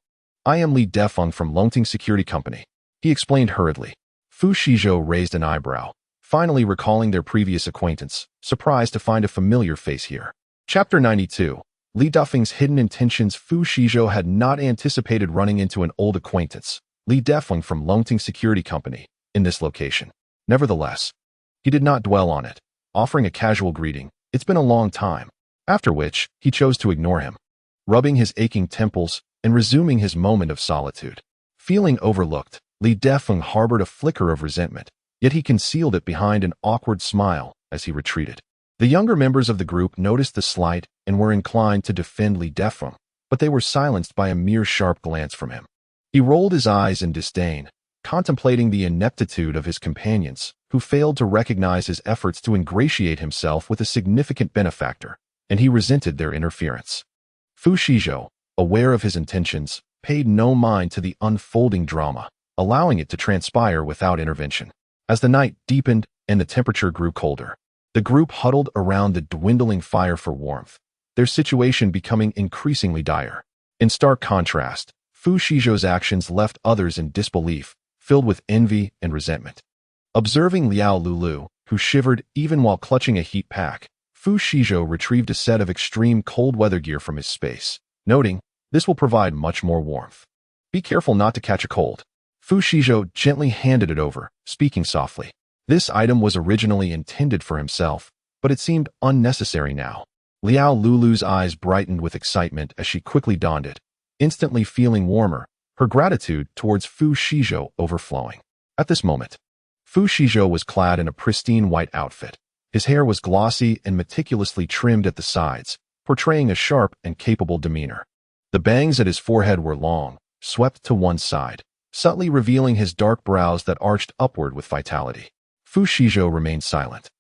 "I am Li Defeng from Longting Security Company," he explained hurriedly. Fu Shizhou raised an eyebrow, finally recalling their previous acquaintance, surprised to find a familiar face here. Chapter 92. Li Defeng's hidden intentions. Fu Shizhou had not anticipated running into an old acquaintance, Li Defeng from Longting Security Company, in this location. Nevertheless, he did not dwell on it, offering a casual greeting, "It's been a long time," after which he chose to ignore him, rubbing his aching temples and resuming his moment of solitude. Feeling overlooked, Li Defeng harbored a flicker of resentment, yet he concealed it behind an awkward smile as he retreated. The younger members of the group noticed the slight and were inclined to defend Li Defeng, but they were silenced by a mere sharp glance from him. He rolled his eyes in disdain, contemplating the ineptitude of his companions, who failed to recognize his efforts to ingratiate himself with a significant benefactor, and he resented their interference. Fu Shizhou, aware of his intentions, paid no mind to the unfolding drama, allowing it to transpire without intervention. As the night deepened and the temperature grew colder, the group huddled around the dwindling fire for warmth, their situation becoming increasingly dire. In stark contrast, Fu Shizhou's actions left others in disbelief, filled with envy and resentment. Observing Liao Lulu, who shivered even while clutching a heat pack, Fu Shizhou retrieved a set of extreme cold weather gear from his space, noting, "This will provide much more warmth. Be careful not to catch a cold." Fu Shizhou gently handed it over, speaking softly. This item was originally intended for himself, but it seemed unnecessary now. Liao Lulu's eyes brightened with excitement as she quickly donned it, instantly feeling warmer, her gratitude towards Fu Shizhou overflowing. At this moment, Fu Shizhou was clad in a pristine white outfit. His hair was glossy and meticulously trimmed at the sides, portraying a sharp and capable demeanor. The bangs at his forehead were long, swept to one side, subtly revealing his dark brows that arched upward with vitality. Fu Shizhou remained silent,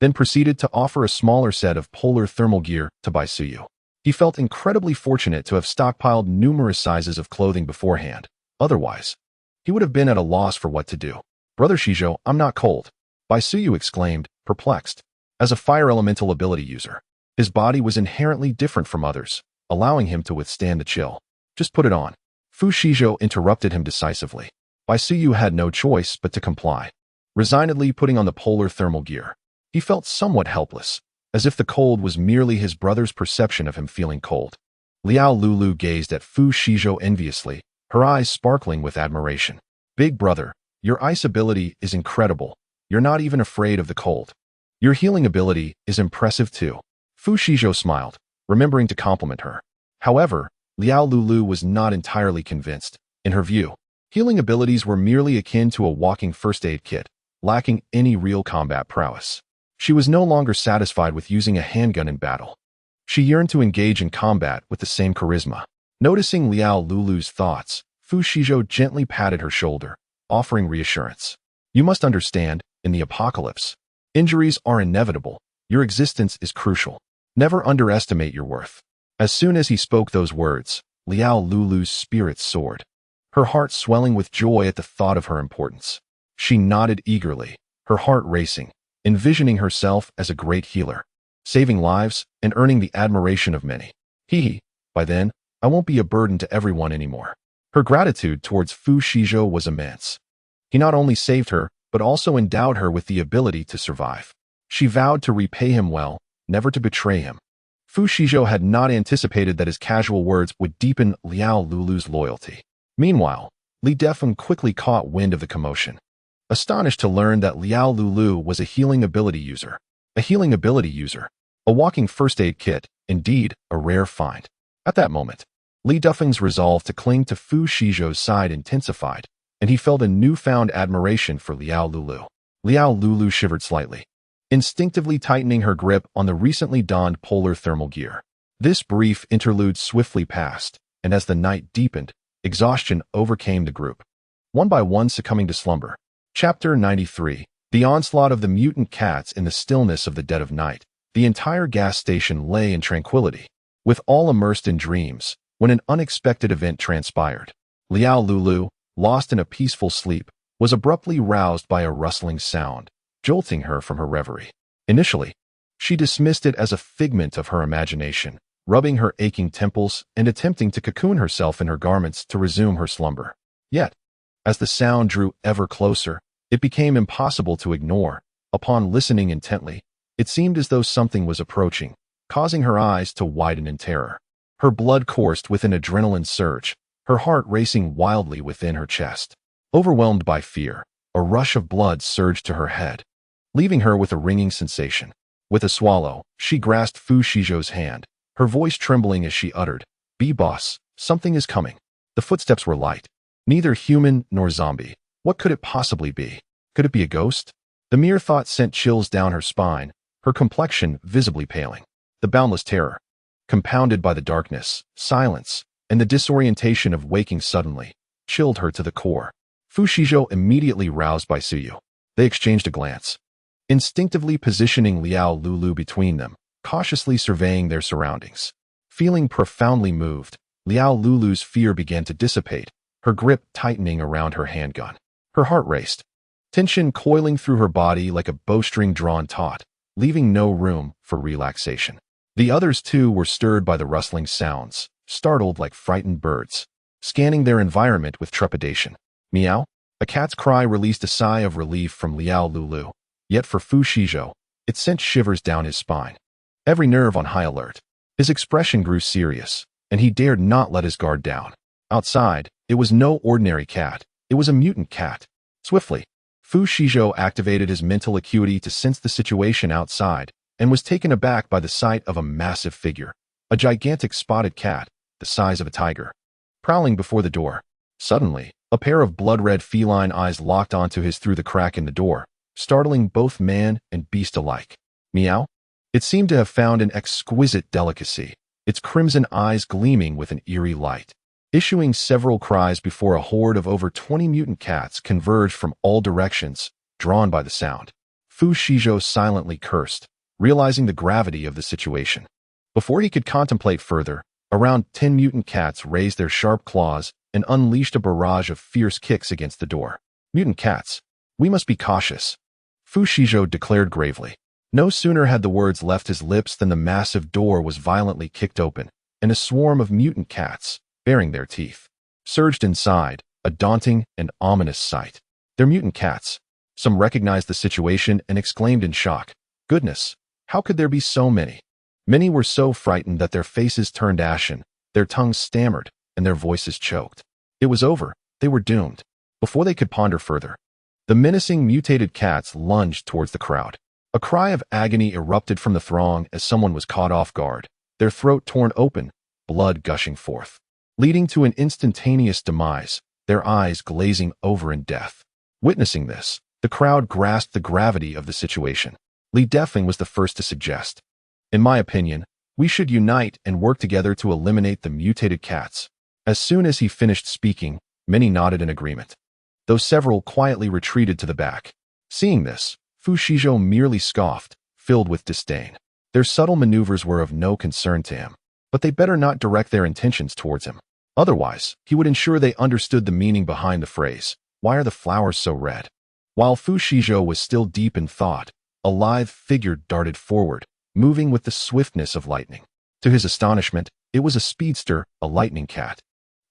then proceeded to offer a smaller set of polar thermal gear to Bai Suyu. He felt incredibly fortunate to have stockpiled numerous sizes of clothing beforehand. Otherwise, he would have been at a loss for what to do. "Brother Shizhou, I'm not cold," Bai Suyu exclaimed, perplexed. As a fire elemental ability user, his body was inherently different from others, allowing him to withstand the chill. "Just put it on." Fu Shizhou interrupted him decisively. Bai Suyu had no choice but to comply, resignedly putting on the polar thermal gear. He felt somewhat helpless, as if the cold was merely his brother's perception of him feeling cold. Liao Lulu gazed at Fu Shizhou enviously, her eyes sparkling with admiration. "Big brother, your ice ability is incredible. You're not even afraid of the cold. Your healing ability is impressive too." Fu Shizhou smiled, remembering to compliment her. However, Liao Lulu was not entirely convinced. In her view, healing abilities were merely akin to a walking first aid kit, lacking any real combat prowess. She was no longer satisfied with using a handgun in battle. She yearned to engage in combat with the same charisma. Noticing Liao Lulu's thoughts, Fu Shizhou gently patted her shoulder, offering reassurance. "You must understand, in the apocalypse, injuries are inevitable. Your existence is crucial. Never underestimate your worth." As soon as he spoke those words, Liao Lulu's spirits soared, her heart swelling with joy at the thought of her importance. She nodded eagerly, her heart racing, envisioning herself as a great healer, saving lives and earning the admiration of many. By then, I won't be a burden to everyone anymore." Her gratitude towards Fu Shizhou was immense. He not only saved her, but also endowed her with the ability to survive. She vowed to repay him well, never to betray him. Fu Shizhou had not anticipated that his casual words would deepen Liao Lulu's loyalty. Meanwhile, Li Defeng quickly caught wind of the commotion, astonished to learn that Liao Lulu was a healing ability user. A healing ability user. A walking first aid kit, indeed, a rare find. At that moment, Li Defeng's resolve to cling to Fu Shizhou's side intensified, and he felt a newfound admiration for Liao Lulu. Liao Lulu shivered slightly, instinctively tightening her grip on the recently donned polar thermal gear. This brief interlude swiftly passed, and as the night deepened, exhaustion overcame the group, one by one succumbing to slumber. Chapter 93. The onslaught of the mutant cats in the stillness of the dead of night. The entire gas station lay in tranquility, with all immersed in dreams, when an unexpected event transpired. Liao Lulu, lost in a peaceful sleep, was abruptly roused by a rustling sound, jolting her from her reverie. Initially, she dismissed it as a figment of her imagination, rubbing her aching temples and attempting to cocoon herself in her garments to resume her slumber. Yet, as the sound drew ever closer, it became impossible to ignore. Upon listening intently, it seemed as though something was approaching, causing her eyes to widen in terror. Her blood coursed with an adrenaline surge, her heart racing wildly within her chest. Overwhelmed by fear, A rush of blood surged to her head, leaving her with a ringing sensation. With a swallow, she grasped Fu Shizhou's hand, her voice trembling as she uttered, "Be boss, something is coming." The footsteps were light. Neither human nor zombie. What could it possibly be? Could it be a ghost? The mere thought sent chills down her spine, her complexion visibly paling. The boundless terror, compounded by the darkness, silence, and the disorientation of waking suddenly, chilled her to the core. Fu Shizhou immediately roused by Suyu. They exchanged a glance, instinctively positioning Liao Lulu between them, cautiously surveying their surroundings. Feeling profoundly moved, Liao Lulu's fear began to dissipate, her grip tightening around her handgun. Her heart raced, tension coiling through her body like a bowstring drawn taut, leaving no room for relaxation. The others too were stirred by the rustling sounds, startled like frightened birds, scanning their environment with trepidation. Meow? A cat's cry released a sigh of relief from Liao Lulu, yet for Fu Shizhou, it sent shivers down his spine. Every nerve on high alert. His expression grew serious, and he dared not let his guard down. Outside, it was no ordinary cat. It was a mutant cat. Swiftly, Fu Shizhou activated his mental acuity to sense the situation outside, and was taken aback by the sight of a massive figure, a gigantic spotted cat, the size of a tiger, prowling before the door. Suddenly, a pair of blood-red feline eyes locked onto his through the crack in the door, startling both man and beast alike. Meow? It seemed to have found an exquisite delicacy, its crimson eyes gleaming with an eerie light. Issuing several cries before a horde of over 20 mutant cats converged from all directions, drawn by the sound. Fu Shizhou silently cursed, realizing the gravity of the situation. Before he could contemplate further, around 10 mutant cats raised their sharp claws and unleashed a barrage of fierce kicks against the door. "Mutant cats, we must be cautious," Fu Shizhou declared gravely. No sooner had the words left his lips than the massive door was violently kicked open, and a swarm of mutant cats, baring their teeth, surged inside, a daunting and ominous sight. They're mutant cats. Some recognized the situation and exclaimed in shock, "Goodness, how could there be so many?" Many were so frightened that their faces turned ashen, their tongues stammered, and their voices choked. It was over. They were doomed. Before they could ponder further, the menacing mutated cats lunged towards the crowd. A cry of agony erupted from the throng as someone was caught off guard, their throat torn open, blood gushing forth, leading to an instantaneous demise, their eyes glazing over in death. Witnessing this, the crowd grasped the gravity of the situation. Li Defeng was the first to suggest, "In my opinion, we should unite and work together to eliminate the mutated cats." As soon as he finished speaking, many nodded in agreement, though several quietly retreated to the back. Seeing this, Fu Shizhou merely scoffed, filled with disdain. Their subtle maneuvers were of no concern to him, but they better not direct their intentions towards him. Otherwise, he would ensure they understood the meaning behind the phrase, "Why are the flowers so red?" While Fu Shizhou was still deep in thought, a lithe figure darted forward, moving with the swiftness of lightning. To his astonishment, it was a speedster, a lightning cat.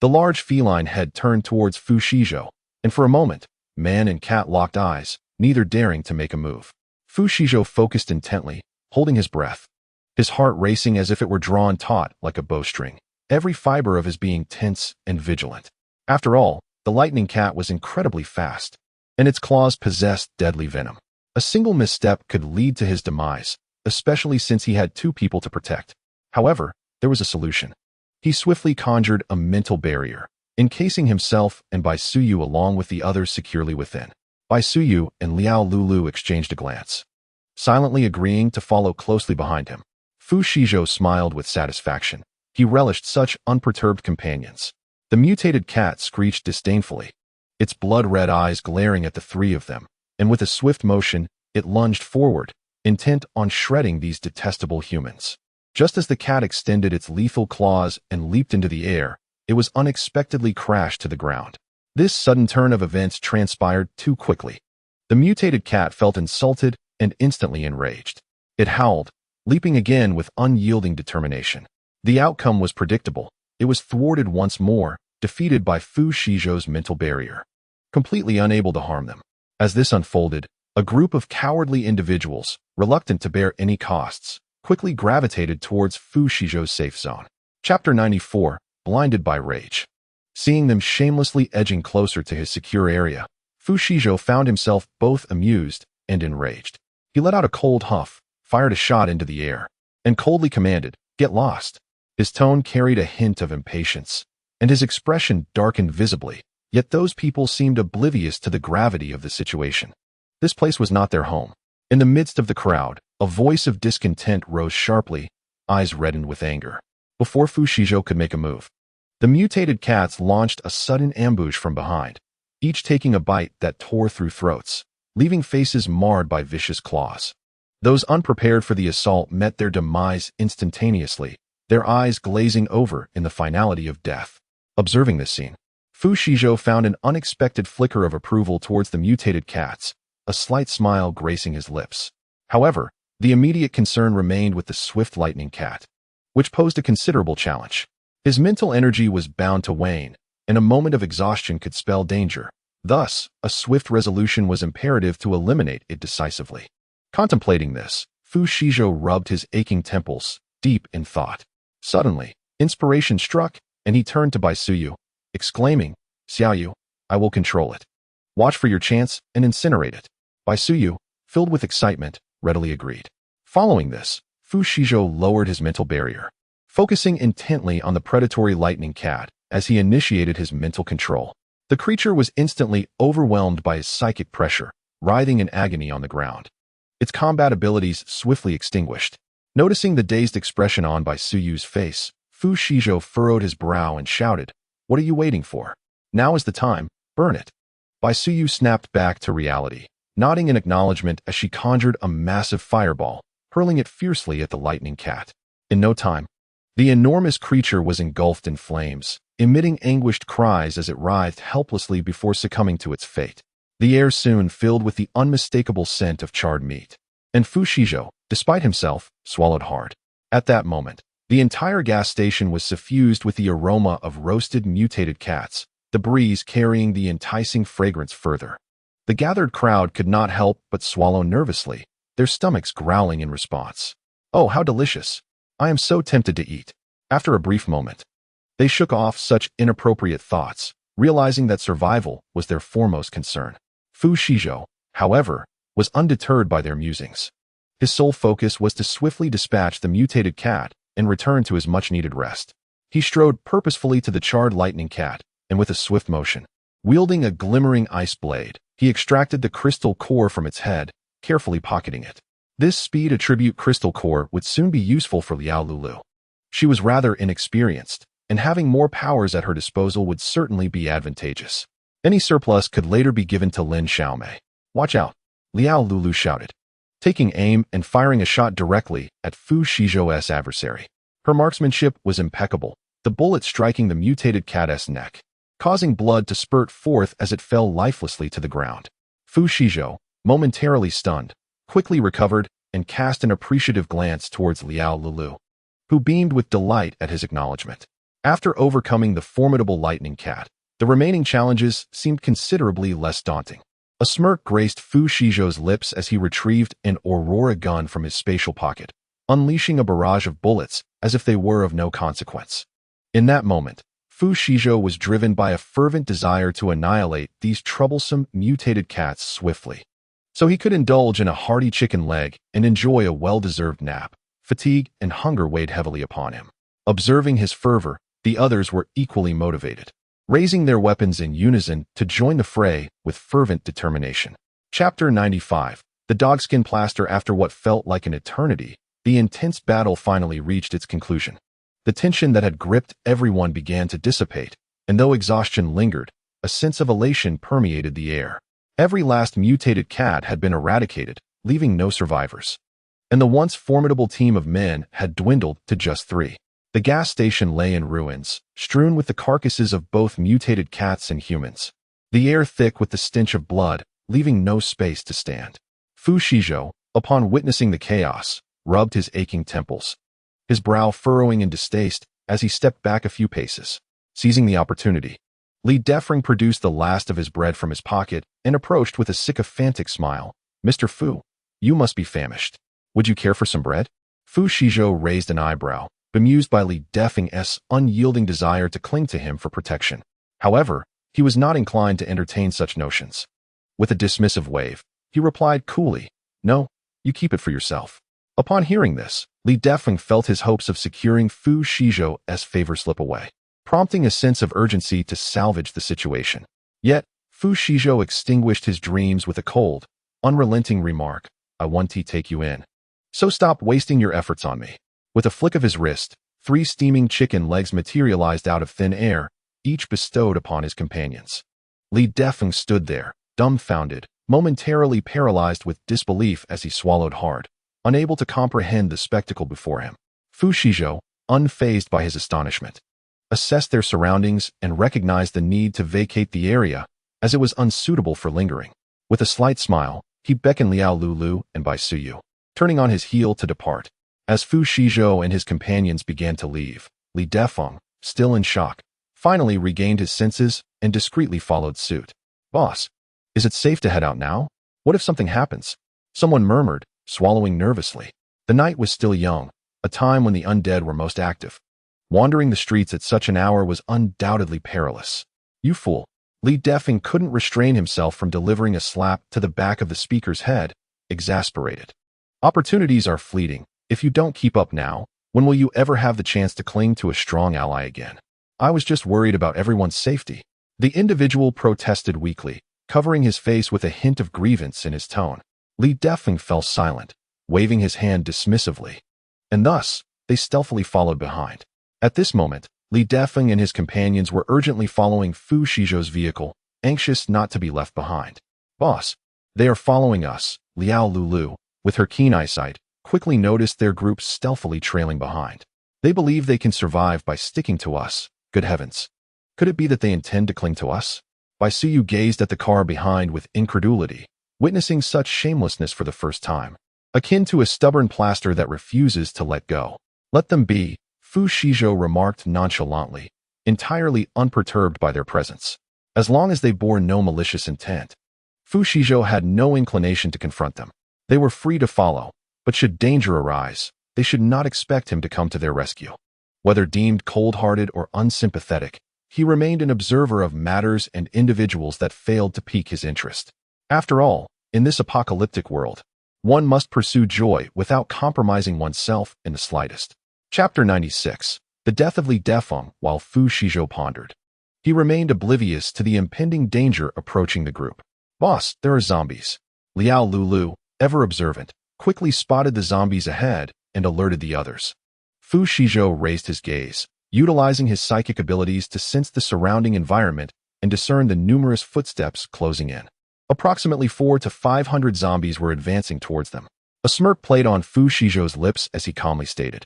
The large feline head turned towards Fu Shizhou, and for a moment, man and cat locked eyes, neither daring to make a move. Fu Shizhou focused intently, holding his breath, his heart racing as if it were drawn taut like a bowstring, every fiber of his being tense and vigilant. After all, the lightning cat was incredibly fast, and its claws possessed deadly venom. A single misstep could lead to his demise, especially since he had two people to protect. However, there was a solution. He swiftly conjured a mental barrier, encasing himself and Bai Suyu along with the others securely within. Bai Suyu and Liao Lulu exchanged a glance, silently agreeing to follow closely behind him. Fu Shizhou smiled with satisfaction. He relished such unperturbed companions. The mutated cat screeched disdainfully, its blood-red eyes glaring at the three of them, and with a swift motion, it lunged forward, intent on shredding these detestable humans. Just as the cat extended its lethal claws and leaped into the air, it was unexpectedly crashed to the ground. This sudden turn of events transpired too quickly. The mutated cat felt insulted and instantly enraged. It howled, leaping again with unyielding determination. The outcome was predictable. It was thwarted once more, defeated by Fu Shizhou's mental barrier, completely unable to harm them. As this unfolded, a group of cowardly individuals, reluctant to bear any costs, quickly gravitated towards Fu Shizhou's safe zone. Chapter 94, Blinded by Rage. Seeing them shamelessly edging closer to his secure area, Fu Shizhou found himself both amused and enraged. He let out a cold huff, fired a shot into the air, and coldly commanded, "Get lost." His tone carried a hint of impatience, and his expression darkened visibly, yet those people seemed oblivious to the gravity of the situation. This place was not their home. In the midst of the crowd, a voice of discontent rose sharply, eyes reddened with anger. Before Fu Shizhou could make a move, the mutated cats launched a sudden ambush from behind, each taking a bite that tore through throats, leaving faces marred by vicious claws. Those unprepared for the assault met their demise instantaneously, their eyes glazing over in the finality of death. Observing this scene, Fu Shizhou found an unexpected flicker of approval towards the mutated cats, a slight smile gracing his lips. However, the immediate concern remained with the swift lightning cat, which posed a considerable challenge. His mental energy was bound to wane, and a moment of exhaustion could spell danger. Thus, a swift resolution was imperative to eliminate it decisively. Contemplating this, Fu Shizhou rubbed his aching temples, deep in thought. Suddenly, inspiration struck, and he turned to Bai Suyu, exclaiming, "Xiaoyu, I will control it. Watch for your chance and incinerate it." Bai Suyu, filled with excitement, readily agreed. Following this, Fu Shizhou lowered his mental barrier, focusing intently on the predatory lightning cat as he initiated his mental control. The creature was instantly overwhelmed by his psychic pressure, writhing in agony on the ground. Its combat abilities swiftly extinguished. Noticing the dazed expression on Bai Suyu's face, Fu Shizhou furrowed his brow and shouted, "What are you waiting for? Now is the time, burn it." Bai Suyu snapped back to reality, nodding in acknowledgement as she conjured a massive fireball, hurling it fiercely at the lightning cat. In no time, the enormous creature was engulfed in flames, emitting anguished cries as it writhed helplessly before succumbing to its fate. The air soon filled with the unmistakable scent of charred meat, and Fu Shizhou, despite himself, swallowed hard. At that moment, the entire gas station was suffused with the aroma of roasted mutated cats, the breeze carrying the enticing fragrance further. The gathered crowd could not help but swallow nervously, their stomachs growling in response. "Oh, how delicious! I am so tempted to eat." After a brief moment, they shook off such inappropriate thoughts, realizing that survival was their foremost concern. Fu Shizhou, however, was undeterred by their musings. His sole focus was to swiftly dispatch the mutated cat and return to his much-needed rest. He strode purposefully to the charred lightning cat, and with a swift motion, wielding a glimmering ice blade, he extracted the crystal core from its head, carefully pocketing it. This speed attribute crystal core would soon be useful for Liao Lulu. She was rather inexperienced, and having more powers at her disposal would certainly be advantageous. Any surplus could later be given to Lin Xiaomei. "Watch out," Liao Lulu shouted, taking aim and firing a shot directly at Fu Shizhou's adversary. Her marksmanship was impeccable, the bullet striking the mutated cat's neck, causing blood to spurt forth as it fell lifelessly to the ground. Fu Shizhou, momentarily stunned, quickly recovered and cast an appreciative glance towards Liao Lulu, who beamed with delight at his acknowledgement. After overcoming the formidable lightning cat, the remaining challenges seemed considerably less daunting. A smirk graced Fu Shizhou's lips as he retrieved an Aurora gun from his spatial pocket, unleashing a barrage of bullets as if they were of no consequence. In that moment, Fu Shizhou was driven by a fervent desire to annihilate these troublesome, mutated cats swiftly, so he could indulge in a hearty chicken leg and enjoy a well-deserved nap. Fatigue and hunger weighed heavily upon him. Observing his fervor, the others were equally motivated, raising their weapons in unison to join the fray with fervent determination. Chapter 95. The Dogskin Plaster. After what felt like an eternity, the intense battle finally reached its conclusion. The tension that had gripped everyone began to dissipate, and though exhaustion lingered, a sense of elation permeated the air. Every last mutated cat had been eradicated, leaving no survivors, and the once formidable team of men had dwindled to just 3. The gas station lay in ruins, strewn with the carcasses of both mutated cats and humans, the air thick with the stench of blood, leaving no space to stand. Fu Shizhou, upon witnessing the chaos, rubbed his aching temples, his brow furrowing in distaste as he stepped back a few paces. Seizing the opportunity, Li Defring produced the last of his bread from his pocket and approached with a sycophantic smile. "Mr. Fu, you must be famished. Would you care for some bread?" Fu Shizhou raised an eyebrow, bemused by Li Defeng's unyielding desire to cling to him for protection. However, he was not inclined to entertain such notions. With a dismissive wave, he replied coolly, "No, you keep it for yourself." Upon hearing this, Li Defeng felt his hopes of securing Fu Shizhou's favor slip away, prompting a sense of urgency to salvage the situation. Yet, Fu Shizhou extinguished his dreams with a cold, unrelenting remark, "I want to take you in. So stop wasting your efforts on me." With a flick of his wrist, 3 steaming chicken legs materialized out of thin air, each bestowed upon his companions. Li Defeng stood there, dumbfounded, momentarily paralyzed with disbelief as he swallowed hard, unable to comprehend the spectacle before him. Fu Shizhou, unfazed by his astonishment, assessed their surroundings and recognized the need to vacate the area, as it was unsuitable for lingering. With a slight smile, he beckoned Liao Lulu and Bai Suyu, turning on his heel to depart. As Fu Shizhou and his companions began to leave, Li Defeng, still in shock, finally regained his senses and discreetly followed suit. "Boss, is it safe to head out now? What if something happens?" Someone murmured, swallowing nervously. The night was still young, a time when the undead were most active. Wandering the streets at such an hour was undoubtedly perilous. "You fool." Li Defeng couldn't restrain himself from delivering a slap to the back of the speaker's head, exasperated. "Opportunities are fleeting. If you don't keep up now, when will you ever have the chance to cling to a strong ally again? I was just worried about everyone's safety." The individual protested weakly, covering his face with a hint of grievance in his tone. Li Defeng fell silent, waving his hand dismissively. And thus, they stealthily followed behind. At this moment, Li Defeng and his companions were urgently following Fu Shizhou's vehicle, anxious not to be left behind. "Boss, they are following us." Liao Lulu, with her keen eyesight, quickly noticed their group stealthily trailing behind. "They believe they can survive by sticking to us. Good heavens. Could it be that they intend to cling to us?" Bai Suyu gazed at the car behind with incredulity, witnessing such shamelessness for the first time, akin to a stubborn plaster that refuses to let go. "Let them be," Fu Shizhou remarked nonchalantly, entirely unperturbed by their presence, as long as they bore no malicious intent. Fu Shizhou had no inclination to confront them. They were free to follow, but should danger arise, they should not expect him to come to their rescue. Whether deemed cold-hearted or unsympathetic, he remained an observer of matters and individuals that failed to pique his interest. After all, in this apocalyptic world, one must pursue joy without compromising oneself in the slightest. Chapter 96. The Death of Li Defeng. While Fu Shizhou pondered, he remained oblivious to the impending danger approaching the group. "Boss, there are zombies." Liao Lulu, ever observant, quickly spotted the zombies ahead and alerted the others. Fu Shizhou raised his gaze, utilizing his psychic abilities to sense the surrounding environment and discern the numerous footsteps closing in. Approximately 400 to 500 zombies were advancing towards them. A smirk played on Fu Shizhou's lips as he calmly stated,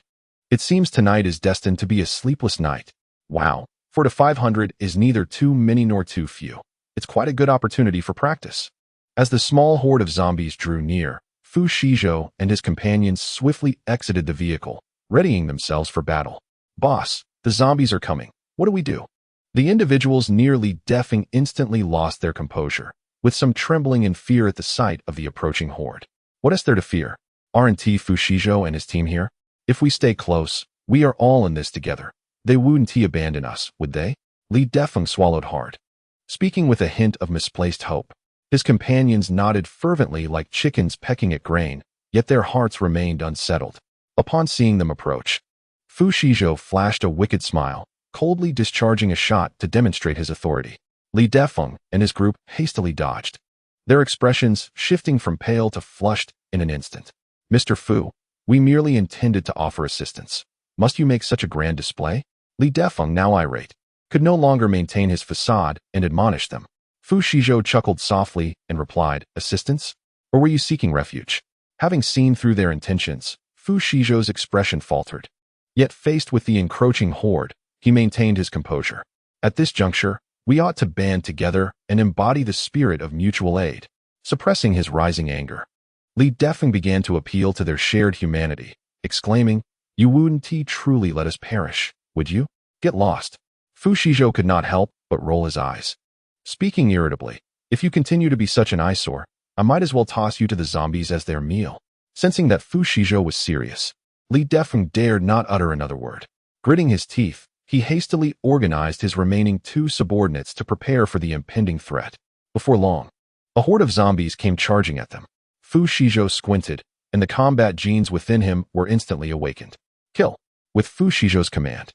"It seems tonight is destined to be a sleepless night." Wow, 400 to 500 is neither too many nor too few. It's quite a good opportunity for practice. As the small horde of zombies drew near, Fu Shizhou and his companions swiftly exited the vehicle, readying themselves for battle. "Boss, the zombies are coming. What do we do?" The individuals near Li Defeng instantly lost their composure, with some trembling in fear at the sight of the approaching horde. "What is there to fear? Aren't Fu Shizhou and his team here? If we stay close, we are all in this together. They wouldn't abandon us, would they?" Li Defeng swallowed hard, speaking with a hint of misplaced hope. His companions nodded fervently like chickens pecking at grain, yet their hearts remained unsettled. Upon seeing them approach, Fu Shizhou flashed a wicked smile, coldly discharging a shot to demonstrate his authority. Li Defeng and his group hastily dodged, their expressions shifting from pale to flushed in an instant. "Mr. Fu, we merely intended to offer assistance. Must you make such a grand display?" Li Defeng, now irate, could no longer maintain his facade and admonished them. Fu Shizhou chuckled softly and replied, "Assistance? Or were you seeking refuge?" Having seen through their intentions, Fu Shizhou's expression faltered. Yet faced with the encroaching horde, he maintained his composure. "At this juncture, we ought to band together and embody the spirit of mutual aid." Suppressing his rising anger, Li Defeng began to appeal to their shared humanity, exclaiming, "You wouldn't truly let us perish, would you? Get lost." Fu Shizhou could not help but roll his eyes, speaking irritably, "If you continue to be such an eyesore, I might as well toss you to the zombies as their meal." Sensing that Fu Shizhou was serious, Li Defeng dared not utter another word. Gritting his teeth, he hastily organized his remaining 2 subordinates to prepare for the impending threat. Before long, A horde of zombies came charging at them. Fu Shizhou squinted, and the combat genes within him were instantly awakened. Kill! With Fu Shizhou's command.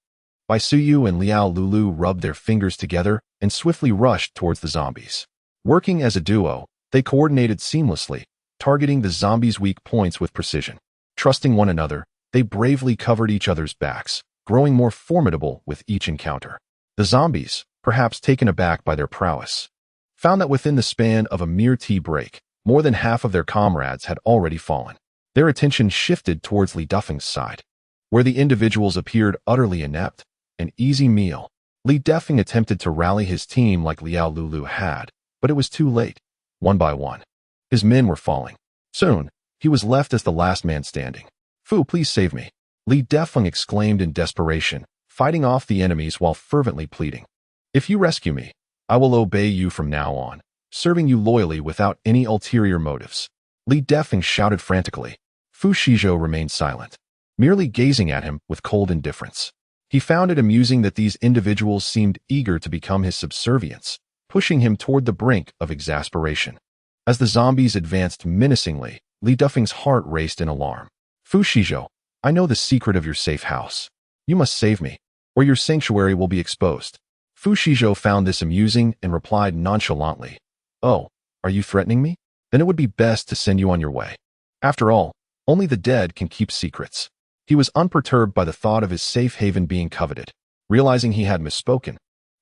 Bai Suyu and Liao Lulu rubbed their fingers together and swiftly rushed towards the zombies. Working as a duo, they coordinated seamlessly, targeting the zombies' weak points with precision. Trusting one another, they bravely covered each other's backs, growing more formidable with each encounter. The zombies, perhaps taken aback by their prowess, found that within the span of a mere tea break, more than half of their comrades had already fallen. Their attention shifted towards Li Dufeng's side, where the individuals appeared utterly inept. An easy meal. Li Dufeng attempted to rally his team like Liao Lulu had, but it was too late. One by one, his men were falling. Soon, he was left as the last man standing. Fu, please save me, Li Dufeng exclaimed in desperation, fighting off the enemies while fervently pleading. If you rescue me, I will obey you from now on, serving you loyally without any ulterior motives. Li Dufeng shouted frantically. Fu Shizhou remained silent, merely gazing at him with cold indifference. He found it amusing that these individuals seemed eager to become his subservients, pushing him toward the brink of exasperation. As the zombies advanced menacingly, Li Dufeng's heart raced in alarm. Fu Shizhou, I know the secret of your safe house. You must save me, or your sanctuary will be exposed. Fu Shizhou found this amusing and replied nonchalantly. Oh, are you threatening me? Then it would be best to send you on your way. After all, only the dead can keep secrets. He was unperturbed by the thought of his safe haven being coveted. Realizing he had misspoken,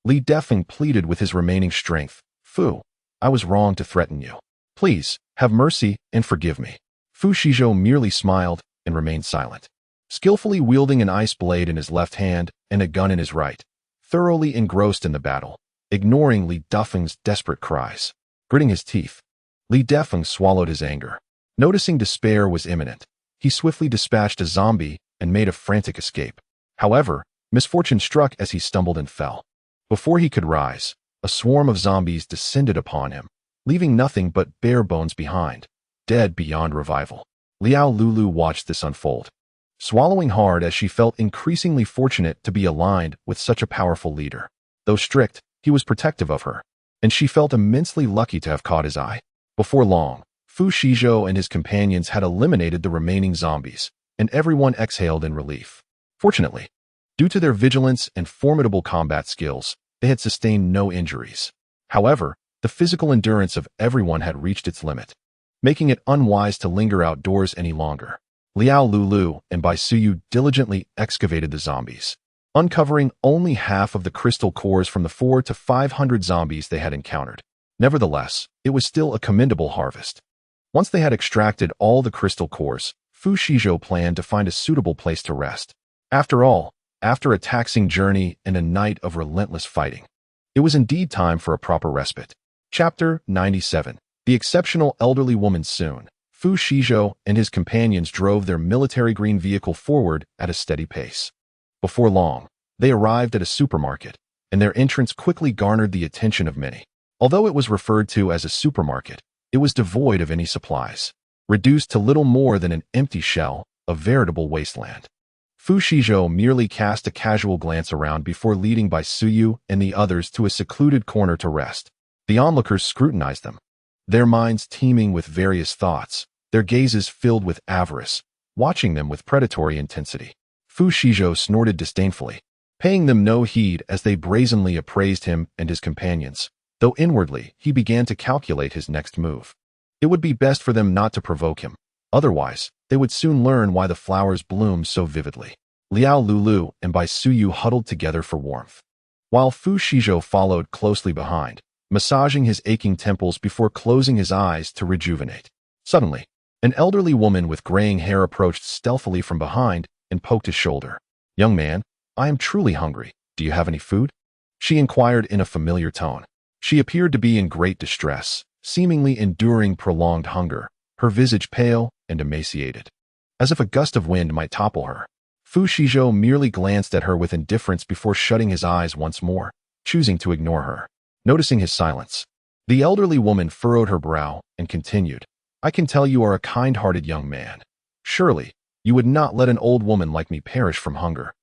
Li Dufeng pleaded with his remaining strength. Fu, I was wrong to threaten you. Please, have mercy and forgive me. Fu Shizhou merely smiled and remained silent. Skillfully wielding an ice blade in his left hand and a gun in his right, thoroughly engrossed in the battle, ignoring Li Dufeng's desperate cries. Gritting his teeth, Li Dufeng swallowed his anger. Noticing despair was imminent, he swiftly dispatched a zombie and made a frantic escape. However, misfortune struck as he stumbled and fell. Before he could rise, a swarm of zombies descended upon him, leaving nothing but bare bones behind, dead beyond revival. Liao Lulu watched this unfold, swallowing hard as she felt increasingly fortunate to be aligned with such a powerful leader. Though strict, he was protective of her, and she felt immensely lucky to have caught his eye. Before long, Fu Shizhou and his companions had eliminated the remaining zombies, and everyone exhaled in relief. Fortunately, due to their vigilance and formidable combat skills, they had sustained no injuries. However, the physical endurance of everyone had reached its limit, making it unwise to linger outdoors any longer. Liao Lulu and Bai Suyu diligently excavated the zombies, uncovering only half of the crystal cores from the 400 to 500 zombies they had encountered. Nevertheless, it was still a commendable harvest. Once they had extracted all the crystal cores, Fu Shizhou planned to find a suitable place to rest. After all, after a taxing journey and a night of relentless fighting, it was indeed time for a proper respite. Chapter 97. The exceptional elderly woman. Soon, Fu Shizhou and his companions drove their military green vehicle forward at a steady pace. Before long, they arrived at a supermarket, and their entrance quickly garnered the attention of many. Although it was referred to as a supermarket, it was devoid of any supplies, reduced to little more than an empty shell, a veritable wasteland. Fu Shizhou merely cast a casual glance around before leading Bai Suyu and the others to a secluded corner to rest. The onlookers scrutinized them, their minds teeming with various thoughts, their gazes filled with avarice, watching them with predatory intensity. Fu Shizhou snorted disdainfully, paying them no heed as they brazenly appraised him and his companions, though inwardly he began to calculate his next move. It would be best for them not to provoke him, otherwise they would soon learn why the flowers bloomed so vividly. Liao Lulu and Bai Suyu huddled together for warmth, while Fu Shizhou followed closely behind, massaging his aching temples before closing his eyes to rejuvenate. Suddenly, an elderly woman with graying hair approached stealthily from behind and poked his shoulder. "Young man, I am truly hungry. Do you have any food?" she inquired in a familiar tone. She appeared to be in great distress, seemingly enduring prolonged hunger, her visage pale and emaciated, as if a gust of wind might topple her. Fu Shizhou merely glanced at her with indifference before shutting his eyes once more, choosing to ignore her. Noticing his silence, the elderly woman furrowed her brow and continued, "I can tell you are a kind-hearted young man. Surely, you would not let an old woman like me perish from hunger,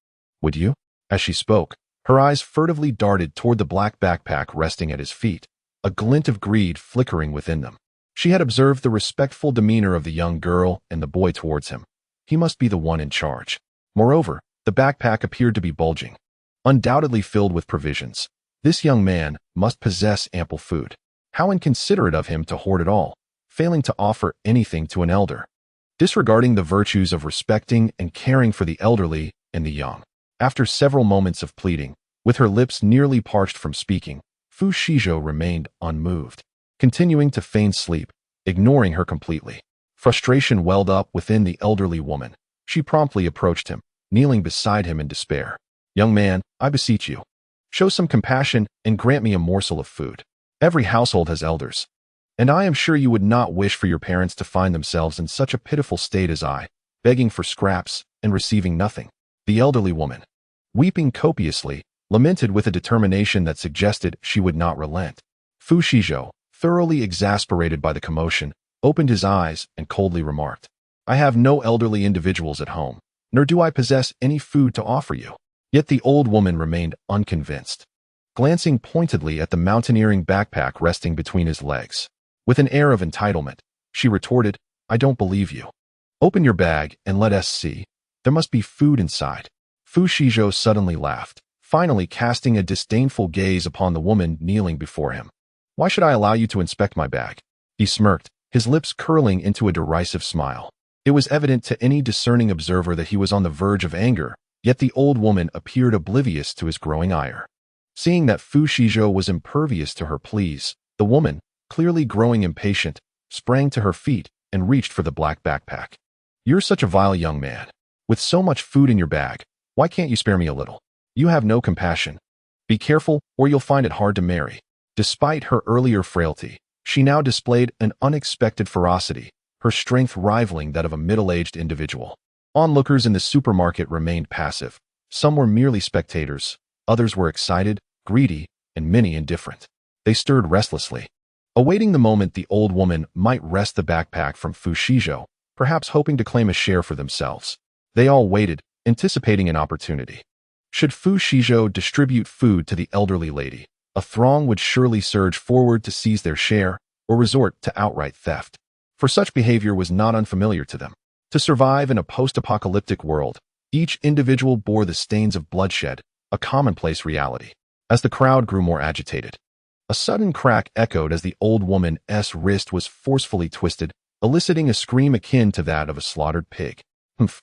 would you?" As she spoke, her eyes furtively darted toward the black backpack resting at his feet, a glint of greed flickering within them. She had observed the respectful demeanor of the young girl and the boy towards him. He must be the one in charge. Moreover, the backpack appeared to be bulging, undoubtedly filled with provisions. This young man must possess ample food. How inconsiderate of him to hoard it all, failing to offer anything to an elder. Disregarding the virtues of respecting and caring for the elderly and the young. After several moments of pleading, with her lips nearly parched from speaking, Fu Shizhou remained unmoved, continuing to feign sleep, ignoring her completely. Frustration welled up within the elderly woman. She promptly approached him, kneeling beside him in despair. "Young man, I beseech you, show some compassion and grant me a morsel of food. Every household has elders, and I am sure you would not wish for your parents to find themselves in such a pitiful state as I, begging for scraps and receiving nothing." The elderly woman, weeping copiously, lamented with a determination that suggested she would not relent. Fu Shizhou, thoroughly exasperated by the commotion, opened his eyes and coldly remarked, "I have no elderly individuals at home, nor do I possess any food to offer you." Yet the old woman remained unconvinced, glancing pointedly at the mountaineering backpack resting between his legs. With an air of entitlement, she retorted, "I don't believe you. Open your bag and let us see. There must be food inside." Fu Shizhou suddenly laughed, finally casting a disdainful gaze upon the woman kneeling before him. "Why should I allow you to inspect my bag?" He smirked, his lips curling into a derisive smile. It was evident to any discerning observer that he was on the verge of anger, yet the old woman appeared oblivious to his growing ire. Seeing that Fu Shizhou was impervious to her pleas, the woman, clearly growing impatient, sprang to her feet and reached for the black backpack. "You're such a vile young man. With so much food in your bag, why can't you spare me a little? You have no compassion. Be careful, or you'll find it hard to marry." Despite her earlier frailty, she now displayed an unexpected ferocity, her strength rivaling that of a middle-aged individual. Onlookers in the supermarket remained passive. Some were merely spectators, others were excited, greedy, and many indifferent. They stirred restlessly, awaiting the moment the old woman might wrest the backpack from Fu Shizhou, perhaps hoping to claim a share for themselves. They all waited, anticipating an opportunity. Should Fu Shizhou distribute food to the elderly lady, a throng would surely surge forward to seize their share or resort to outright theft. For such behavior was not unfamiliar to them. To survive in a post-apocalyptic world, each individual bore the stains of bloodshed, a commonplace reality. As the crowd grew more agitated, a sudden crack echoed as the old woman's wrist was forcefully twisted, eliciting a scream akin to that of a slaughtered pig. "Humph!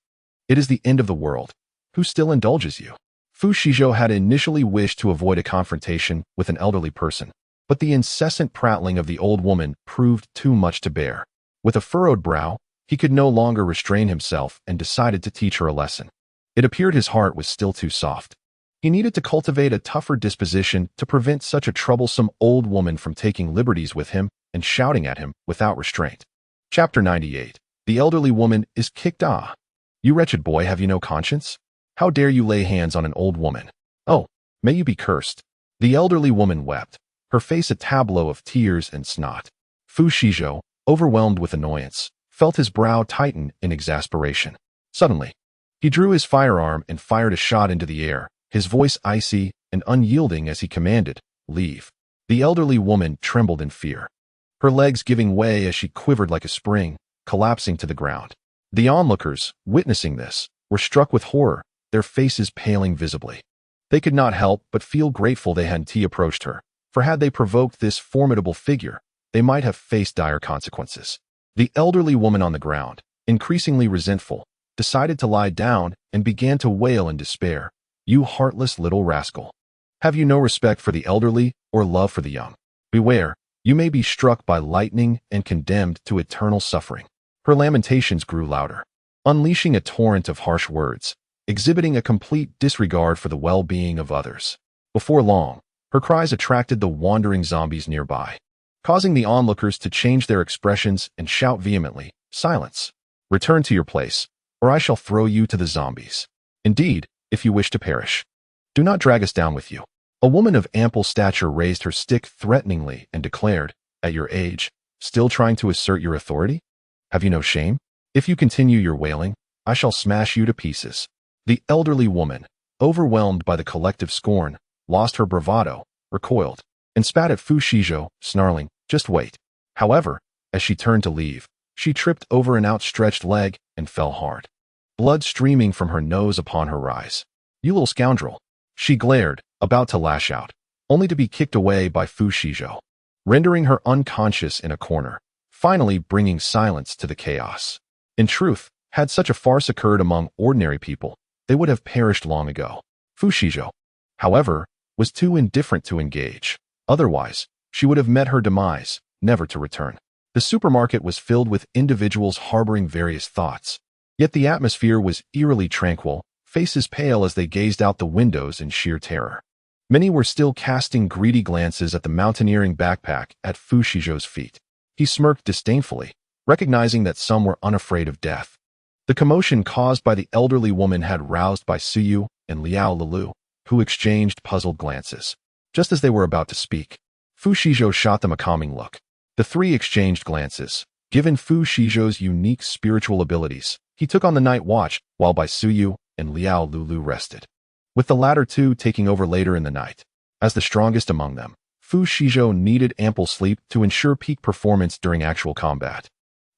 It is the end of the world. Who still indulges you?" Fu Shizhou had initially wished to avoid a confrontation with an elderly person, but the incessant prattling of the old woman proved too much to bear. With a furrowed brow, he could no longer restrain himself and decided to teach her a lesson. It appeared his heart was still too soft. He needed to cultivate a tougher disposition to prevent such a troublesome old woman from taking liberties with him and shouting at him without restraint. Chapter 98. The elderly woman is kicked. "Ah! You wretched boy, have you no conscience? How dare you lay hands on an old woman? Oh, may you be cursed." The elderly woman wept, her face a tableau of tears and snot. Fu Shizhou, overwhelmed with annoyance, felt his brow tighten in exasperation. Suddenly, he drew his firearm and fired a shot into the air, his voice icy and unyielding as he commanded, "Leave." The elderly woman trembled in fear, her legs giving way as she quivered like a spring, collapsing to the ground. The onlookers, witnessing this, were struck with horror, their faces paling visibly. They could not help but feel grateful they hadn't approached her, for had they provoked this formidable figure, they might have faced dire consequences. The elderly woman on the ground, increasingly resentful, decided to lie down and began to wail in despair. "You heartless little rascal! Have you no respect for the elderly or love for the young? Beware, you may be struck by lightning and condemned to eternal suffering." Her lamentations grew louder, unleashing a torrent of harsh words, exhibiting a complete disregard for the well-being of others. Before long, her cries attracted the wandering zombies nearby, causing the onlookers to change their expressions and shout vehemently, "Silence! Return to your place, or I shall throw you to the zombies. Indeed, if you wish to perish, do not drag us down with you." A woman of ample stature raised her stick threateningly and declared, "At your age, still trying to assert your authority? Have you no shame? If you continue your wailing, I shall smash you to pieces." The elderly woman, overwhelmed by the collective scorn, lost her bravado, recoiled, and spat at Fu Shizhou, snarling, "Just wait." However, as she turned to leave, she tripped over an outstretched leg and fell hard, blood streaming from her nose upon her rise. "You little scoundrel!" She glared, about to lash out, only to be kicked away by Fu Shizhou, rendering her unconscious in a corner, finally bringing silence to the chaos. In truth, had such a farce occurred among ordinary people, they would have perished long ago. Fu Shizhou, however, was too indifferent to engage. Otherwise, she would have met her demise, never to return. The supermarket was filled with individuals harboring various thoughts. Yet the atmosphere was eerily tranquil, faces pale as they gazed out the windows in sheer terror. Many were still casting greedy glances at the mountaineering backpack at Fu Shizhou's feet. He smirked disdainfully, recognizing that some were unafraid of death. The commotion caused by the elderly woman had roused by Suyu and Liao Lulu, who exchanged puzzled glances. Just as they were about to speak, Fu Shizhou shot them a calming look. The three exchanged glances. Given Fu Shizhou's unique spiritual abilities, he took on the night watch, while Bai Suyu and Liao Lulu rested, with the latter two taking over later in the night. As the strongest among them, Fu Shizhou needed ample sleep to ensure peak performance during actual combat,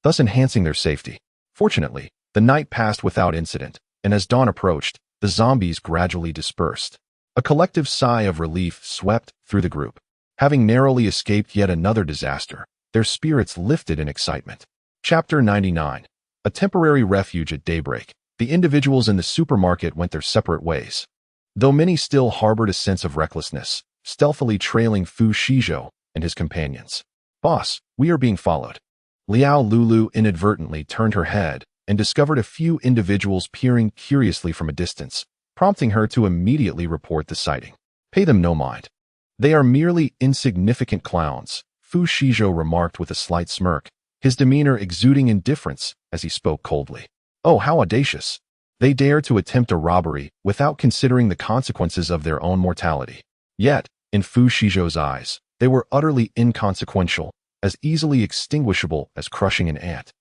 thus enhancing their safety. Fortunately, the night passed without incident, and as dawn approached, the zombies gradually dispersed. A collective sigh of relief swept through the group. Having narrowly escaped yet another disaster, their spirits lifted in excitement. Chapter 99. A temporary refuge at daybreak. The individuals in the supermarket went their separate ways, though many still harbored a sense of recklessness, stealthily trailing Fu Shizhou and his companions. "Boss, we are being followed." Liao Lulu inadvertently turned her head and discovered a few individuals peering curiously from a distance, prompting her to immediately report the sighting. "Pay them no mind. They are merely insignificant clowns," Fu Shizhou remarked with a slight smirk, his demeanor exuding indifference as he spoke coldly. "Oh, how audacious! They dare to attempt a robbery without considering the consequences of their own mortality." Yet, in Fu Shizhou's eyes, they were utterly inconsequential, as easily extinguishable as crushing an ant.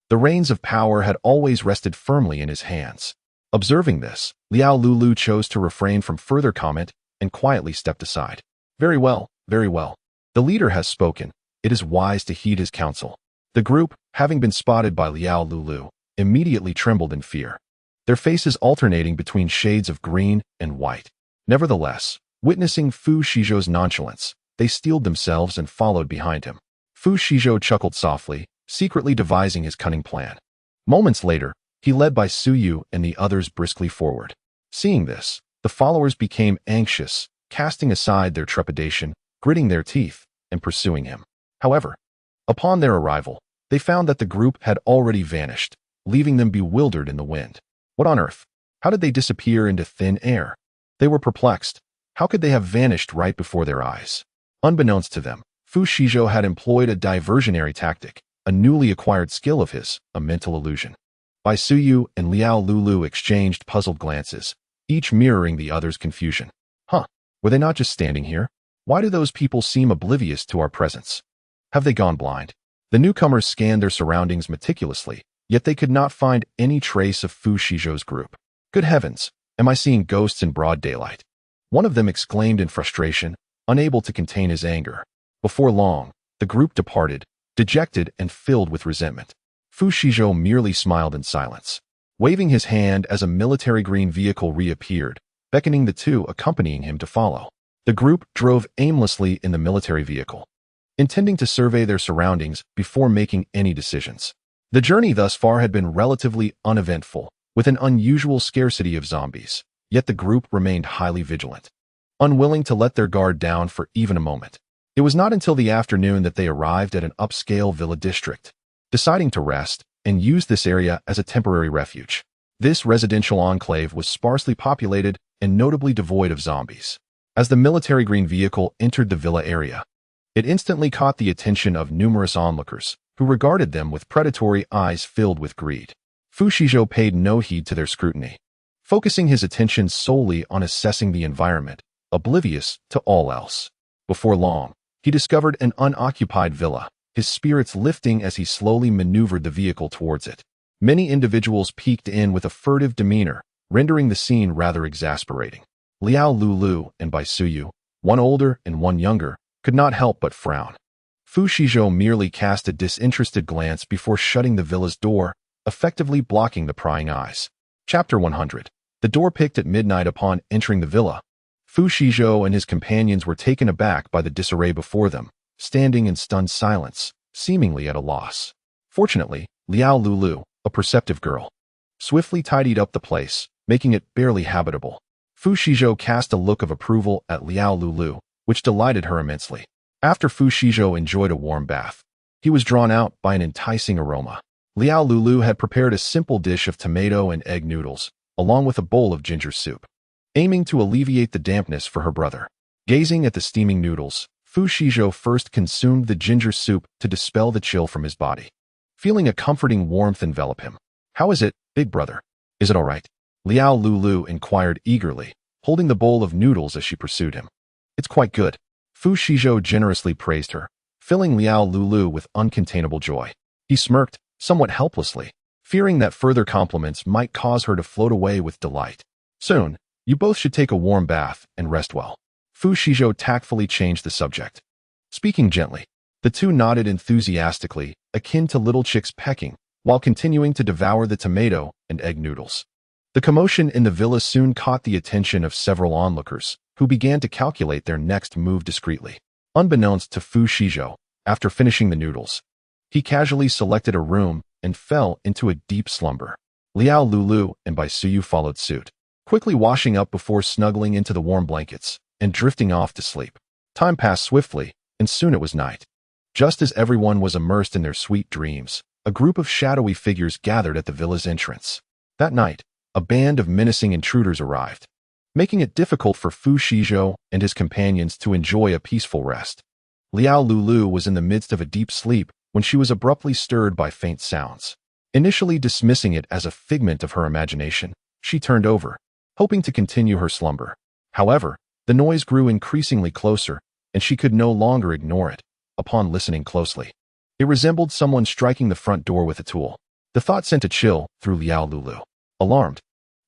The reins of power had always rested firmly in his hands. Observing this, Liao Lulu chose to refrain from further comment and quietly stepped aside. Very well, very well. The leader has spoken. It is wise to heed his counsel." The group, having been spotted by Liao Lulu, immediately trembled in fear, their faces alternating between shades of green and white. Nevertheless, witnessing Fu Shizhou's nonchalance, they steeled themselves and followed behind him. Fu Shizhou chuckled softly, secretly devising his cunning plan. Moments later, he led by Suyu and the others briskly forward. Seeing this, the followers became anxious, casting aside their trepidation, gritting their teeth, and pursuing him. However, upon their arrival, they found that the group had already vanished, leaving them bewildered in the wind. What on earth? How did they disappear into thin air? They were perplexed. How could they have vanished right before their eyes? Unbeknownst to them, Fu Shizhou had employed a diversionary tactic, a newly acquired skill of his, a mental illusion. Bai Suyu and Liao Lulu exchanged puzzled glances, each mirroring the other's confusion. Huh, were they not just standing here? Why do those people seem oblivious to our presence? Have they gone blind? The newcomers scanned their surroundings meticulously, yet they could not find any trace of Fu Shizhou's group. Good heavens, am I seeing ghosts in broad daylight? One of them exclaimed in frustration, unable to contain his anger. Before long, the group departed, dejected and filled with resentment. Fu Shizhou merely smiled in silence, waving his hand as a military green vehicle reappeared, beckoning the two accompanying him to follow. The group drove aimlessly in the military vehicle, intending to survey their surroundings before making any decisions. The journey thus far had been relatively uneventful, with an unusual scarcity of zombies, yet the group remained highly vigilant, unwilling to let their guard down for even a moment. It was not until the afternoon that they arrived at an upscale villa district, deciding to rest and use this area as a temporary refuge. This residential enclave was sparsely populated and notably devoid of zombies. As the military green vehicle entered the villa area, it instantly caught the attention of numerous onlookers, who regarded them with predatory eyes filled with greed. Fu Shizhou paid no heed to their scrutiny, focusing his attention solely on assessing the environment, oblivious to all else. Before long, he discovered an unoccupied villa, his spirits lifting as he slowly maneuvered the vehicle towards it. Many individuals peeked in with a furtive demeanor, rendering the scene rather exasperating. Liao Lulu and Bai Suyu, one older and one younger, could not help but frown. Fu Shizhou merely cast a disinterested glance before shutting the villa's door, effectively blocking the prying eyes. Chapter 100. The door picked at midnight. Upon entering the villa, Fu Shizhou and his companions were taken aback by the disarray before them, standing in stunned silence, seemingly at a loss. Fortunately, Liao Lulu, a perceptive girl, swiftly tidied up the place, making it barely habitable. Fu Shizhou cast a look of approval at Liao Lulu, which delighted her immensely. After Fu Shizhou enjoyed a warm bath, he was drawn out by an enticing aroma. Liao Lulu had prepared a simple dish of tomato and egg noodles, along with a bowl of ginger soup, aiming to alleviate the dampness for her brother. Gazing at the steaming noodles, Fu Shizhou first consumed the ginger soup to dispel the chill from his body, feeling a comforting warmth envelop him. "How is it, big brother? Is it all right?" Liao Lulu inquired eagerly, holding the bowl of noodles as she pursued him. "It's quite good." Fu Shizhou generously praised her, filling Liao Lulu with uncontainable joy. He smirked, somewhat helplessly, fearing that further compliments might cause her to float away with delight. "Soon, you both should take a warm bath and rest well." Fu Shizhou tactfully changed the subject. Speaking gently, the two nodded enthusiastically, akin to little chicks pecking, while continuing to devour the tomato and egg noodles. The commotion in the villa soon caught the attention of several onlookers, who began to calculate their next move discreetly. Unbeknownst to Fu Shizhou, after finishing the noodles, he casually selected a room and fell into a deep slumber. Liao Lulu and Bai Suyu followed suit, quickly washing up before snuggling into the warm blankets and drifting off to sleep. Time passed swiftly, and soon it was night. Just as everyone was immersed in their sweet dreams, a group of shadowy figures gathered at the villa's entrance. That night, a band of menacing intruders arrived, making it difficult for Fu Shizhou and his companions to enjoy a peaceful rest. Liao Lulu was in the midst of a deep sleep when she was abruptly stirred by faint sounds. Initially dismissing it as a figment of her imagination, she turned over, hoping to continue her slumber. However, the noise grew increasingly closer, and she could no longer ignore it. Upon listening closely, it resembled someone striking the front door with a tool. The thought sent a chill through Liao Lulu. Alarmed,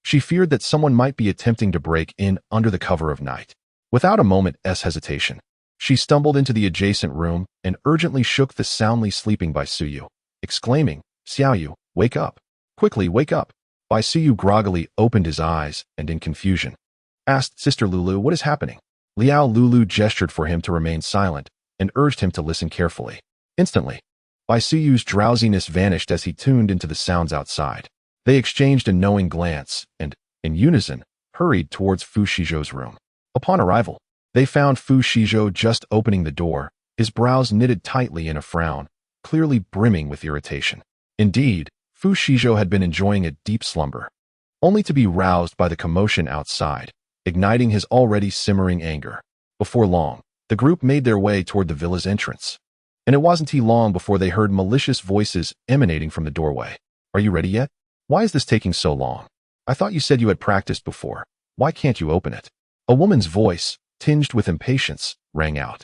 she feared that someone might be attempting to break in under the cover of night. Without a moment's hesitation, she stumbled into the adjacent room and urgently shook the soundly sleeping Bai Suyu, exclaiming, "Xiaoyu, wake up! Quickly, wake up!" Bai Suyu groggily opened his eyes and in confusion asked, "Sister Lulu, what is happening?" Liao Lulu gestured for him to remain silent and urged him to listen carefully. Instantly, Bai Suyu's drowsiness vanished as he tuned into the sounds outside. They exchanged a knowing glance and, in unison, hurried towards Fu Shizhou's room. Upon arrival, they found Fu Shizhou just opening the door, his brows knitted tightly in a frown, clearly brimming with irritation. Indeed, Fu Shizhou had been enjoying a deep slumber, only to be roused by the commotion outside, igniting his already simmering anger. Before long, the group made their way toward the villa's entrance, and it wasn't long before they heard malicious voices emanating from the doorway. "Are you ready yet? Why is this taking so long? I thought you said you had practiced before. Why can't you open it?" A woman's voice, tinged with impatience, rang out.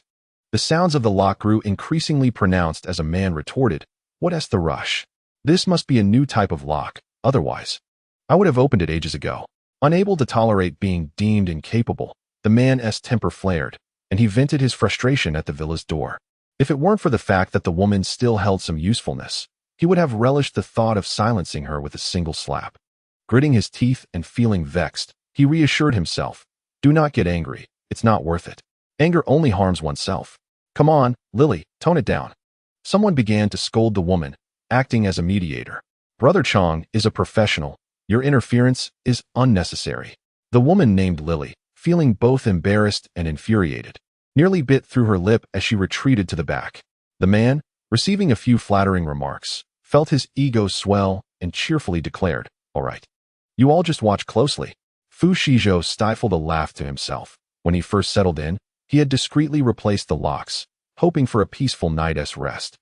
The sounds of the lock grew increasingly pronounced as a man retorted, "What's the rush? This must be a new type of lock, otherwise I would have opened it ages ago." Unable to tolerate being deemed incapable, the man's temper flared, and he vented his frustration at the villa's door. If it weren't for the fact that the woman still held some usefulness, he would have relished the thought of silencing her with a single slap. Gritting his teeth and feeling vexed, he reassured himself, "Do not get angry, it's not worth it. Anger only harms oneself. Come on, Lily, tone it down." Someone began to scold the woman, acting as a mediator. "Brother Chong is a professional. Your interference is unnecessary." The woman named Lily, feeling both embarrassed and infuriated, nearly bit through her lip as she retreated to the back. The man, receiving a few flattering remarks, felt his ego swell and cheerfully declared, "All right. You all just watch closely." Fu Shizhou stifled a laugh to himself. When he first settled in, he had discreetly replaced the locks, hoping for a peaceful night's rest.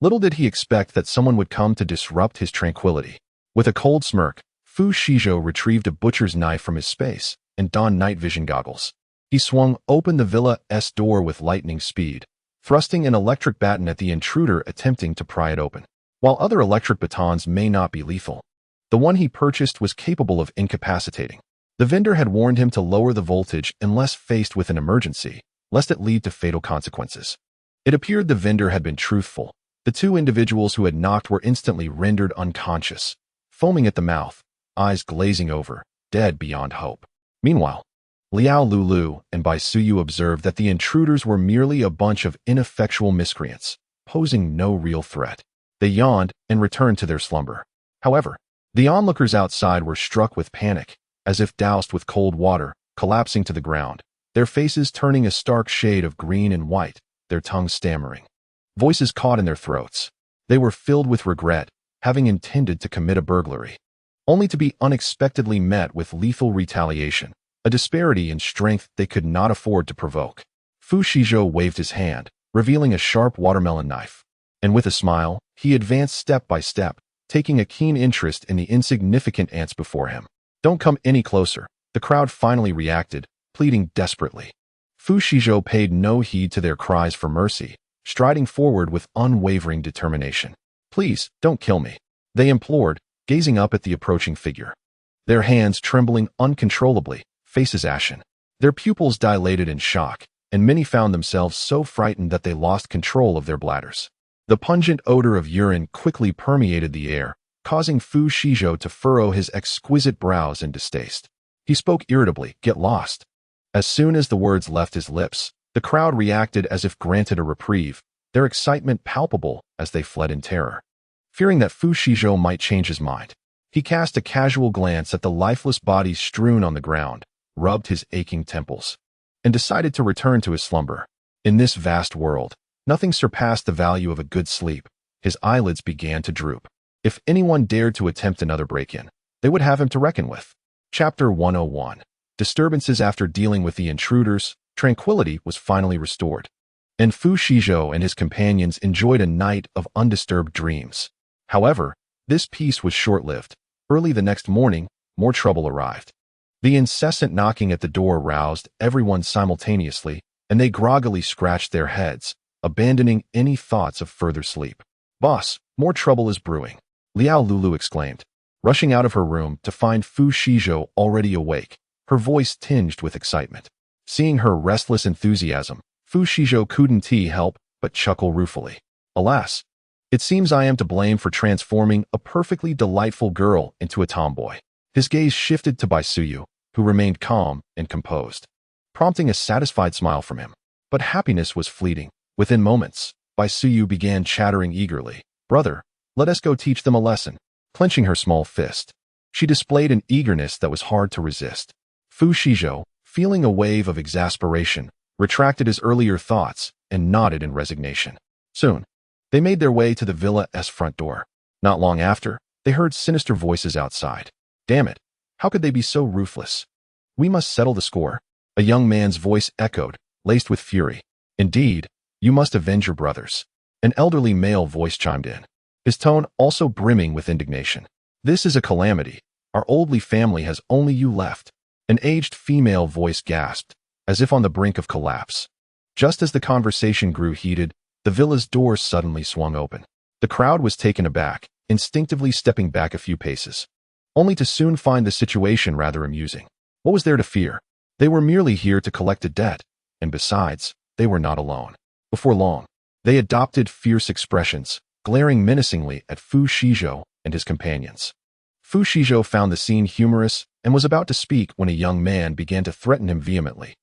Little did he expect that someone would come to disrupt his tranquility. With a cold smirk, Fu Shizhou retrieved a butcher's knife from his space and donned night vision goggles. He swung open the villa's door with lightning speed, thrusting an electric baton at the intruder attempting to pry it open. While other electric batons may not be lethal, the one he purchased was capable of incapacitating. The vendor had warned him to lower the voltage unless faced with an emergency, lest it lead to fatal consequences. It appeared the vendor had been truthful. The two individuals who had knocked were instantly rendered unconscious, foaming at the mouth, eyes glazing over, dead beyond hope. Meanwhile, Liao Lulu and Bai Suyu observed that the intruders were merely a bunch of ineffectual miscreants, posing no real threat. They yawned and returned to their slumber. However, the onlookers outside were struck with panic, as if doused with cold water, collapsing to the ground, their faces turning a stark shade of green and white, their tongues stammering. Voices caught in their throats. They were filled with regret, having intended to commit a burglary, only to be unexpectedly met with lethal retaliation, a disparity in strength they could not afford to provoke. Fu Shizhou waved his hand, revealing a sharp watermelon knife, and with a smile, he advanced step by step, taking a keen interest in the insignificant ants before him. "Don't come any closer," the crowd finally reacted, pleading desperately. Fu Shizhou paid no heed to their cries for mercy, striding forward with unwavering determination. "Please, don't kill me," they implored, gazing up at the approaching figure. Their hands trembling uncontrollably, faces ashen. Their pupils dilated in shock, and many found themselves so frightened that they lost control of their bladders. The pungent odor of urine quickly permeated the air, causing Fu Shizhou to furrow his exquisite brows in distaste. He spoke irritably, "Get lost." As soon as the words left his lips, the crowd reacted as if granted a reprieve, their excitement palpable as they fled in terror. Fearing that Fu Shizhou might change his mind, he cast a casual glance at the lifeless bodies strewn on the ground, rubbed his aching temples, and decided to return to his slumber. In this vast world, nothing surpassed the value of a good sleep. His eyelids began to droop. If anyone dared to attempt another break-in, they would have him to reckon with. Chapter 101. Disturbances. After dealing with the intruders, tranquility was finally restored, and Fu Shizhou and his companions enjoyed a night of undisturbed dreams. However, this peace was short-lived. Early the next morning, more trouble arrived. The incessant knocking at the door roused everyone simultaneously, and they groggily scratched their heads, abandoning any thoughts of further sleep. "Boss, more trouble is brewing," Liao Lulu exclaimed, rushing out of her room to find Fu Shizhou already awake, her voice tinged with excitement. Seeing her restless enthusiasm, Fu Shizhou couldn't help but chuckle ruefully. "Alas, it seems I am to blame for transforming a perfectly delightful girl into a tomboy." His gaze shifted to Bai Suyu, who remained calm and composed, prompting a satisfied smile from him. But happiness was fleeting. Within moments, Bai Suyu began chattering eagerly. "Brother, let us go teach them a lesson." Clenching her small fist, she displayed an eagerness that was hard to resist. Fu Shizhou, feeling a wave of exasperation, retracted his earlier thoughts and nodded in resignation. Soon, they made their way to the villa's front door. Not long after, they heard sinister voices outside. "Damn it, how could they be so ruthless? We must settle the score," a young man's voice echoed, laced with fury. "Indeed, you must avenge your brothers," an elderly male voice chimed in, his tone also brimming with indignation. "This is a calamity. Our oldly family has only you left," an aged female voice gasped, as if on the brink of collapse. Just as the conversation grew heated, the villa's door suddenly swung open. The crowd was taken aback, instinctively stepping back a few paces, only to soon find the situation rather amusing. What was there to fear? They were merely here to collect a debt, and besides, they were not alone. Before long, they adopted fierce expressions, glaring menacingly at Fu Shizhou and his companions. Fu Shizhou found the scene humorous and was about to speak when a young man began to threaten him vehemently.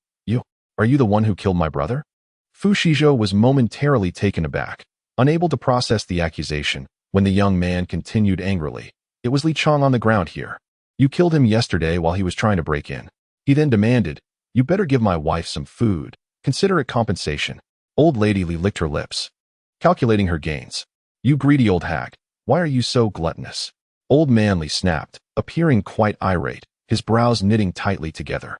Are you the one who killed my brother?" Fu Shizhou was momentarily taken aback, unable to process the accusation, when the young man continued angrily. "It was Li Chong on the ground here. You killed him yesterday while he was trying to break in." He then demanded, "You better give my wife some food. Consider it compensation." Old Lady Li licked her lips, calculating her gains. "You greedy old hag, why are you so gluttonous?" Old Man Li snapped, appearing quite irate, his brows knitting tightly together.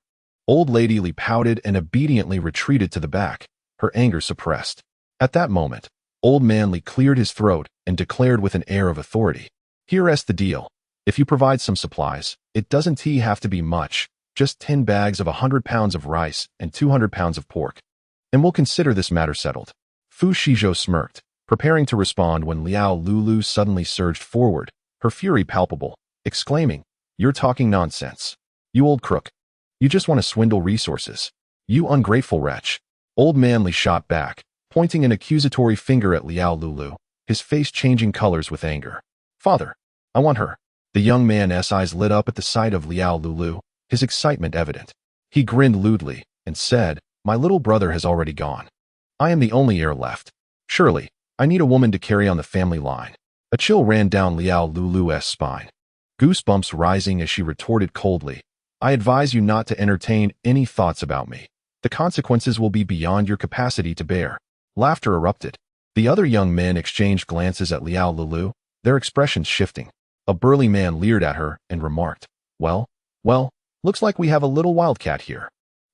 Old Lady Li pouted and obediently retreated to the back, her anger suppressed. At that moment, Old Man Li cleared his throat and declared with an air of authority, "Here's the deal. If you provide some supplies, it doesn't have to be much, just 10 bags of 100 pounds of rice and 200 pounds of pork, and we'll consider this matter settled." Fu Shizhou smirked, preparing to respond when Liao Lulu suddenly surged forward, her fury palpable, exclaiming, "You're talking nonsense. You old crook. You just want to swindle resources. You ungrateful wretch." Old man Li shot back, pointing an accusatory finger at Liao Lulu, his face changing colors with anger. Father, I want her. The young man's eyes lit up at the sight of Liao Lulu, his excitement evident. He grinned lewdly and said, my little brother has already gone. I am the only heir left. Surely, I need a woman to carry on the family line. A chill ran down Liao Lulu's spine. Goosebumps rising as she retorted coldly, I advise you not to entertain any thoughts about me. The consequences will be beyond your capacity to bear. Laughter erupted. The other young men exchanged glances at Liao Lulu, their expressions shifting. A burly man leered at her and remarked, well, looks like we have a little wildcat here.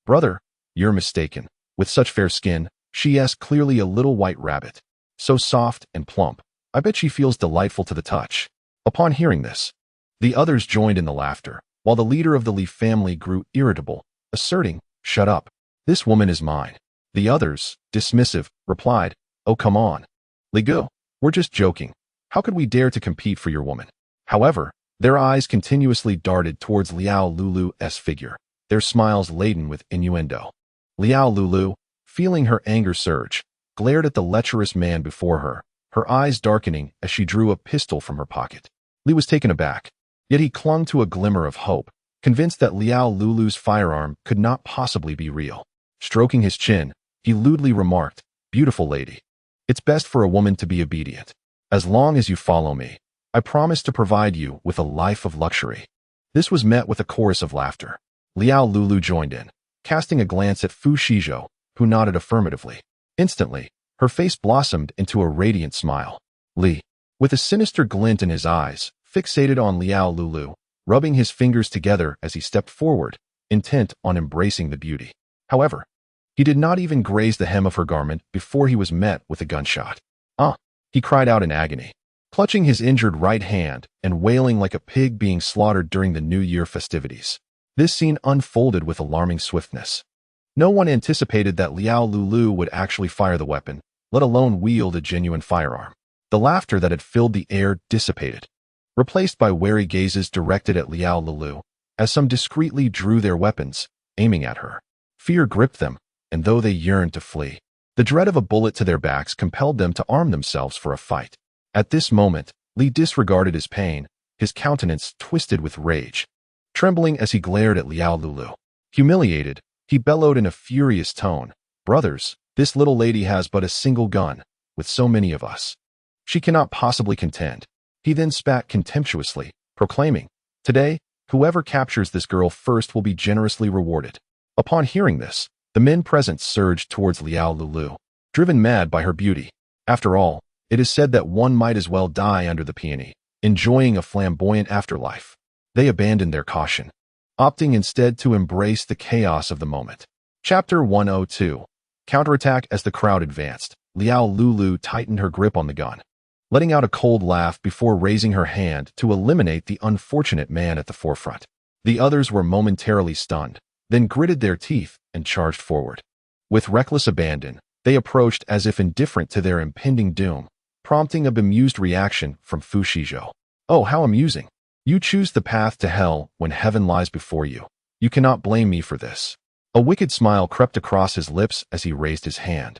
Brother, you're mistaken. With such fair skin, she's clearly a little white rabbit. So soft and plump, I bet she feels delightful to the touch. Upon hearing this, the others joined in the laughter, while the leader of the Li family grew irritable, asserting, shut up. This woman is mine. The others, dismissive, replied, oh come on. Li Gu, we're just joking. How could we dare to compete for your woman? However, their eyes continuously darted towards Liao Lulu's figure, their smiles laden with innuendo. Liao Lulu, feeling her anger surge, glared at the lecherous man before her, her eyes darkening as she drew a pistol from her pocket. Li was taken aback, yet he clung to a glimmer of hope, convinced that Liao Lulu's firearm could not possibly be real. Stroking his chin, he lewdly remarked, beautiful lady, it's best for a woman to be obedient. As long as you follow me, I promise to provide you with a life of luxury. This was met with a chorus of laughter. Liao Lulu joined in, casting a glance at Fu Shizhou, who nodded affirmatively. Instantly, her face blossomed into a radiant smile. Li, with a sinister glint in his eyes, fixated on Liao Lulu, rubbing his fingers together as he stepped forward, intent on embracing the beauty. However, he did not even graze the hem of her garment before he was met with a gunshot. He cried out in agony, clutching his injured right hand and wailing like a pig being slaughtered during the New Year festivities. This scene unfolded with alarming swiftness. No one anticipated that Liao Lulu would actually fire the weapon, let alone wield a genuine firearm. The laughter that had filled the air dissipated, replaced by wary gazes directed at Liao Lulu, as some discreetly drew their weapons, aiming at her. Fear gripped them, and though they yearned to flee, the dread of a bullet to their backs compelled them to arm themselves for a fight. At this moment, Li disregarded his pain, his countenance twisted with rage. Trembling as he glared at Liao Lulu. Humiliated, he bellowed in a furious tone, brothers, this little lady has but a single gun, with so many of us. She cannot possibly contend. He then spat contemptuously, proclaiming, today, whoever captures this girl first will be generously rewarded. Upon hearing this, the men present surged towards Liao Lulu, driven mad by her beauty. After all, it is said that one might as well die under the peony, enjoying a flamboyant afterlife. They abandoned their caution, opting instead to embrace the chaos of the moment. Chapter 102. Counterattack. As the crowd advanced, Liao Lulu tightened her grip on the gun, letting out a cold laugh before raising her hand to eliminate the unfortunate man at the forefront. The others were momentarily stunned, then gritted their teeth and charged forward. With reckless abandon, they approached as if indifferent to their impending doom, prompting a bemused reaction from Fu Shizhou. Oh, how amusing. You choose the path to hell when heaven lies before you. You cannot blame me for this. A wicked smile crept across his lips as he raised his hand,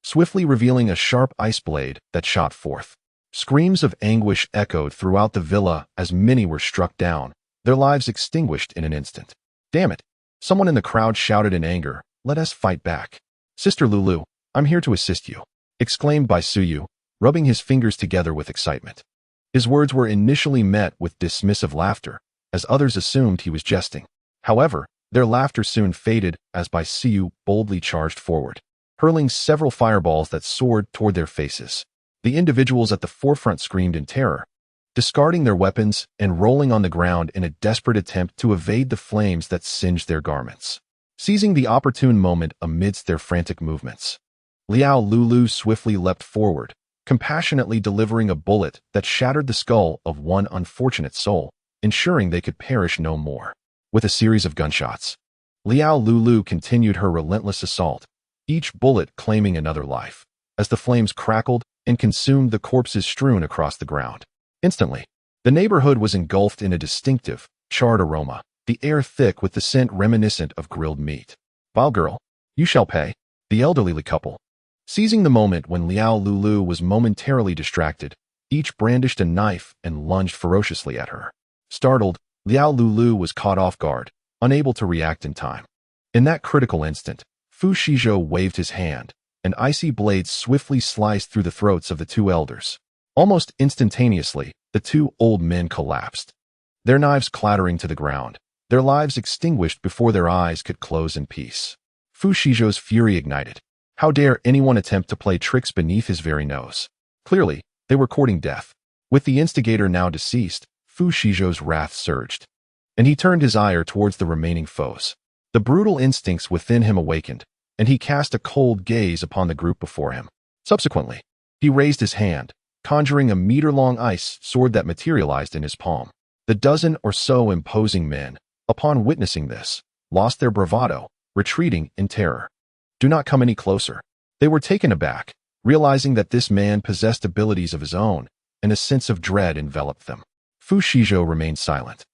swiftly revealing a sharp ice blade that shot forth. Screams of anguish echoed throughout the villa as many were struck down, their lives extinguished in an instant. Damn it! Someone in the crowd shouted in anger, let us fight back. Sister Lulu, I'm here to assist you, exclaimed Bai Suyu, rubbing his fingers together with excitement. His words were initially met with dismissive laughter, as others assumed he was jesting. However, their laughter soon faded as Bai Suyu boldly charged forward, hurling several fireballs that soared toward their faces. The individuals at the forefront screamed in terror, discarding their weapons and rolling on the ground in a desperate attempt to evade the flames that singed their garments. Seizing the opportune moment amidst their frantic movements, Liao Lulu swiftly leapt forward, compassionately delivering a bullet that shattered the skull of one unfortunate soul, ensuring they could perish no more. With a series of gunshots, Liao Lulu continued her relentless assault, each bullet claiming another life, as the flames crackled and consumed the corpses strewn across the ground. Instantly, the neighborhood was engulfed in a distinctive, charred aroma, the air thick with the scent reminiscent of grilled meat. Vile girl, you shall pay. the elderly couple. Seizing the moment when Liao Lulu was momentarily distracted, each brandished a knife and lunged ferociously at her. Startled, Liao Lulu was caught off guard, unable to react in time. In that critical instant, Fu Shizhou waved his hand, and icy blades swiftly sliced through the throats of the two elders. Almost instantaneously, the two old men collapsed, their knives clattering to the ground, their lives extinguished before their eyes could close in peace. Fu Shizhou's fury ignited. How dare anyone attempt to play tricks beneath his very nose? Clearly, they were courting death. With the instigator now deceased, Fu Shizhou's wrath surged, and he turned his ire towards the remaining foes. The brutal instincts within him awakened, and he cast a cold gaze upon the group before him. Subsequently, he raised his hand, conjuring a meter-long ice sword that materialized in his palm. The dozen or so imposing men, upon witnessing this, lost their bravado, retreating in terror. Do not come any closer. They were taken aback, realizing that this man possessed abilities of his own, and a sense of dread enveloped them. Fu Shizhou remained silent,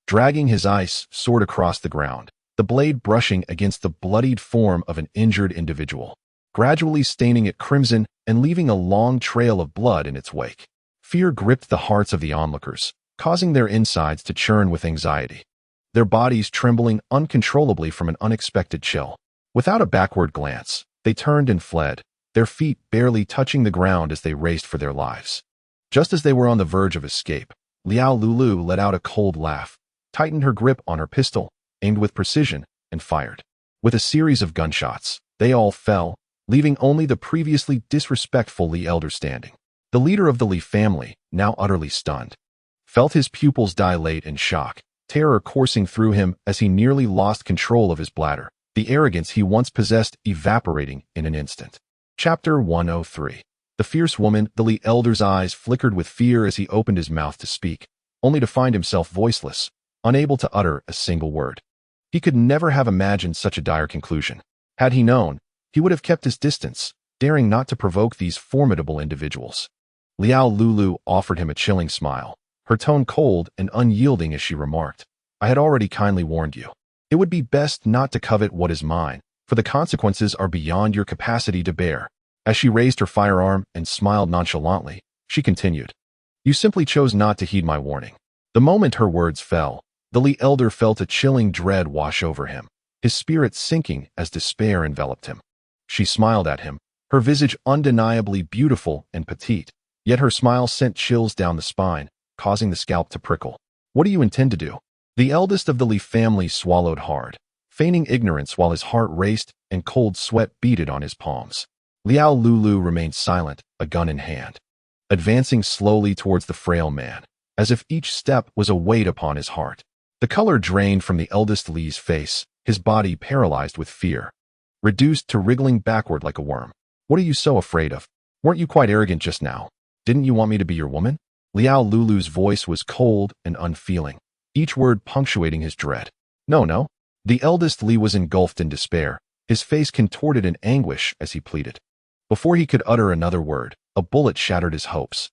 dragging his ice sword across the ground, the blade brushing against the bloodied form of an injured individual, gradually staining it crimson and leaving a long trail of blood in its wake. Fear gripped the hearts of the onlookers, causing their insides to churn with anxiety, their bodies trembling uncontrollably from an unexpected chill. Without a backward glance, they turned and fled, their feet barely touching the ground as they raced for their lives. Just as they were on the verge of escape, Liao Lulu let out a cold laugh, tightened her grip on her pistol, aimed with precision, and fired. With a series of gunshots, they all fell, leaving only the previously disrespectful Li elder standing. The leader of the Li family, now utterly stunned, felt his pupils dilate in shock, terror coursing through him as he nearly lost control of his bladder, the arrogance he once possessed evaporating in an instant. Chapter 103. The fierce woman. The Li elder's eyes flickered with fear as he opened his mouth to speak, only to find himself voiceless, unable to utter a single word. He could never have imagined such a dire conclusion. Had he known, he would have kept his distance, daring not to provoke these formidable individuals. Liao Lulu offered him a chilling smile, her tone cold and unyielding as she remarked, "I had already kindly warned you. It would be best not to covet what is mine, for the consequences are beyond your capacity to bear." As she raised her firearm and smiled nonchalantly, she continued, "You simply chose not to heed my warning." The moment her words fell, the Li elder felt a chilling dread wash over him, his spirit sinking as despair enveloped him. She smiled at him, her visage undeniably beautiful and petite, yet her smile sent chills down the spine, causing the scalp to prickle. "What do you intend to do?" The eldest of the Li family swallowed hard, feigning ignorance while his heart raced and cold sweat beaded on his palms. Liao Lulu remained silent, a gun in hand, advancing slowly towards the frail man, as if each step was a weight upon his heart. The color drained from the eldest Li's face, his body paralyzed with fear, reduced to wriggling backward like a worm. "What are you so afraid of? Weren't you quite arrogant just now? Didn't you want me to be your woman?" Liao Lulu's voice was cold and unfeeling, each word punctuating his dread. No. The eldest Li was engulfed in despair, his face contorted in anguish as he pleaded. Before he could utter another word, a bullet shattered his hopes.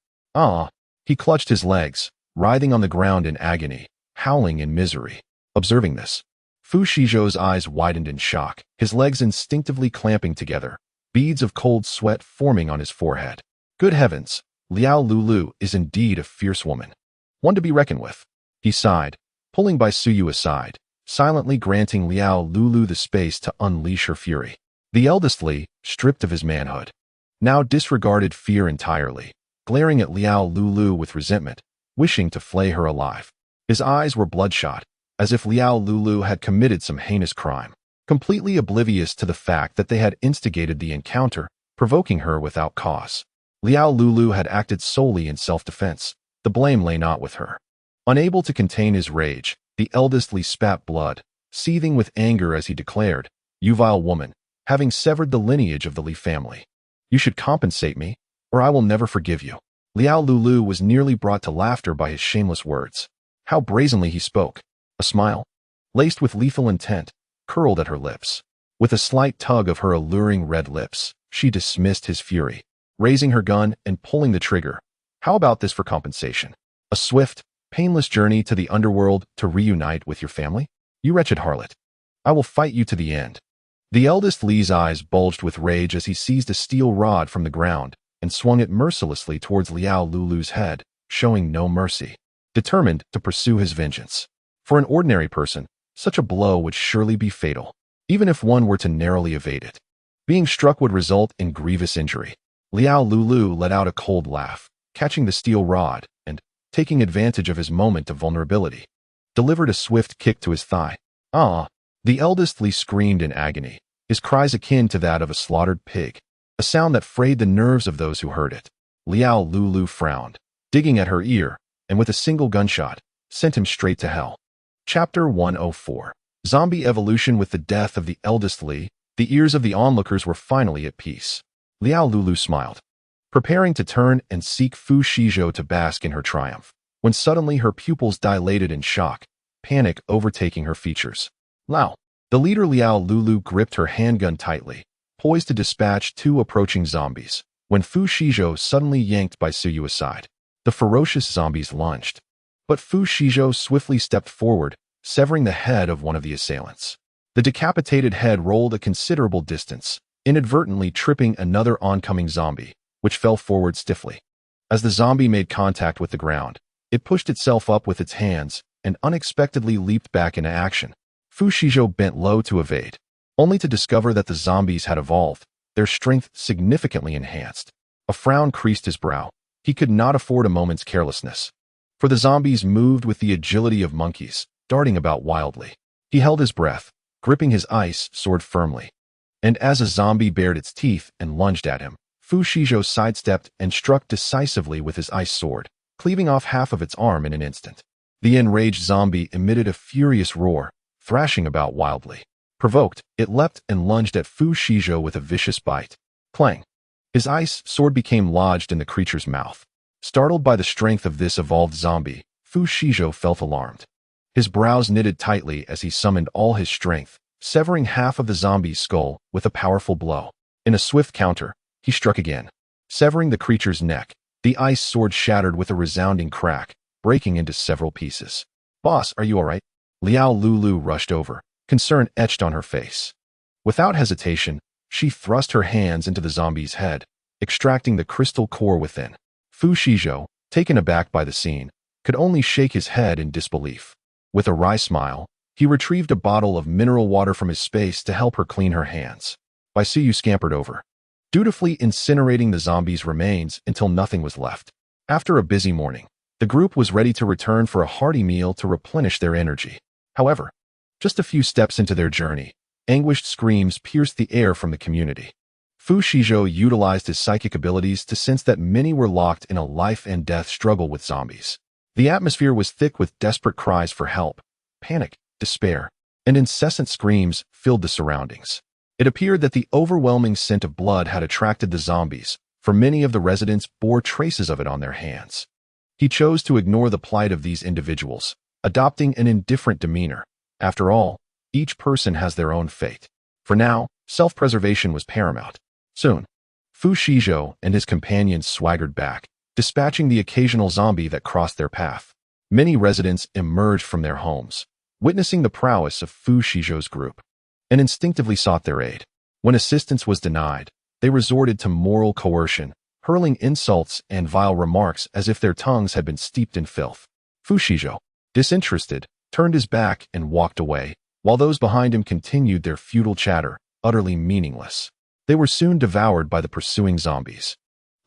He clutched his legs, writhing on the ground in agony, howling in misery. Observing this, Fu Shizhou's eyes widened in shock, his legs instinctively clamping together, beads of cold sweat forming on his forehead. Good heavens, Liao Lulu is indeed a fierce woman, one to be reckoned with. He sighed, pulling Bai Suyu aside, silently granting Liao Lulu the space to unleash her fury. The eldest Li, stripped of his manhood, now disregarded fear entirely, glaring at Liao Lulu with resentment, wishing to flay her alive. His eyes were bloodshot, as if Liao Lulu had committed some heinous crime, completely oblivious to the fact that they had instigated the encounter, provoking her without cause. Liao Lulu had acted solely in self-defense. The blame lay not with her. Unable to contain his rage, the eldest Li spat blood, seething with anger as he declared, "You vile woman, having severed the lineage of the Li family, you should compensate me, or I will never forgive you." Liao Lulu was nearly brought to laughter by his shameless words. How brazenly he spoke. A smile, laced with lethal intent, curled at her lips. With a slight tug of her alluring red lips, she dismissed his fury, raising her gun and pulling the trigger. "How about this for compensation? A swift, painless journey to the underworld to reunite with your family? You wretched harlot. I will fight you to the end." The eldest Li's eyes bulged with rage as he seized a steel rod from the ground and swung it mercilessly towards Liao Lulu's head, showing no mercy, determined to pursue his vengeance. For an ordinary person, such a blow would surely be fatal, even if one were to narrowly evade it. Being struck would result in grievous injury. Liao Lulu let out a cold laugh, catching the steel rod, and, taking advantage of his moment of vulnerability, delivered a swift kick to his thigh. Ah! The eldest Li screamed in agony, his cries akin to that of a slaughtered pig, a sound that frayed the nerves of those who heard it. Liao Lulu frowned, digging at her ear, and with a single gunshot, sent him straight to hell. Chapter 104. Zombie Evolution. With the death of the eldest Li, the ears of the onlookers were finally at peace. Liao Lulu smiled, preparing to turn and seek Fu Shizhou to bask in her triumph, when suddenly her pupils dilated in shock, panic overtaking her features. Lao. The leader Liao Lulu gripped her handgun tightly, poised to dispatch two approaching zombies, when Fu Shizhou suddenly yanked Bai Suyu aside. The ferocious zombies lunged, but Fu Shizhou swiftly stepped forward, severing the head of one of the assailants. The decapitated head rolled a considerable distance, inadvertently tripping another oncoming zombie, which fell forward stiffly. As the zombie made contact with the ground, it pushed itself up with its hands and unexpectedly leaped back into action. Fu Shizhou bent low to evade, only to discover that the zombies had evolved, their strength significantly enhanced. A frown creased his brow. He could not afford a moment's carelessness, for the zombies moved with the agility of monkeys, darting about wildly. He held his breath, gripping his ice sword firmly. And as a zombie bared its teeth and lunged at him, Fu Shizhou sidestepped and struck decisively with his ice sword, cleaving off half of its arm in an instant. The enraged zombie emitted a furious roar, thrashing about wildly. Provoked, it leapt and lunged at Fu Shizhou with a vicious bite. Clang! His ice sword became lodged in the creature's mouth. Startled by the strength of this evolved zombie, Fu Shizhou felt alarmed. His brows knitted tightly as he summoned all his strength, severing half of the zombie's skull with a powerful blow. In a swift counter, he struck again, severing the creature's neck. The ice sword shattered with a resounding crack, breaking into several pieces. "Boss, are you all right?" Liao Lulu rushed over, concern etched on her face. Without hesitation, she thrust her hands into the zombie's head, extracting the crystal core within. Fu Shizhou, taken aback by the scene, could only shake his head in disbelief. With a wry smile, he retrieved a bottle of mineral water from his space to help her clean her hands. Bai Suyu scampered over, dutifully incinerating the zombie's remains until nothing was left. After a busy morning, the group was ready to return for a hearty meal to replenish their energy. However, just a few steps into their journey, anguished screams pierced the air from the community. Fu Shizhou utilized his psychic abilities to sense that many were locked in a life-and-death struggle with zombies. The atmosphere was thick with desperate cries for help. Panic, despair, and incessant screams filled the surroundings. It appeared that the overwhelming scent of blood had attracted the zombies, for many of the residents bore traces of it on their hands. He chose to ignore the plight of these individuals, adopting an indifferent demeanor. After all, each person has their own fate. For now, self-preservation was paramount. Soon, Fu Shizhou and his companions swaggered back, dispatching the occasional zombie that crossed their path. Many residents emerged from their homes, witnessing the prowess of Fu Shizhou's group, and instinctively sought their aid. When assistance was denied, they resorted to moral coercion, hurling insults and vile remarks as if their tongues had been steeped in filth. Fu Shizhou, disinterested, turned his back and walked away, while those behind him continued their futile chatter, utterly meaningless. They were soon devoured by the pursuing zombies,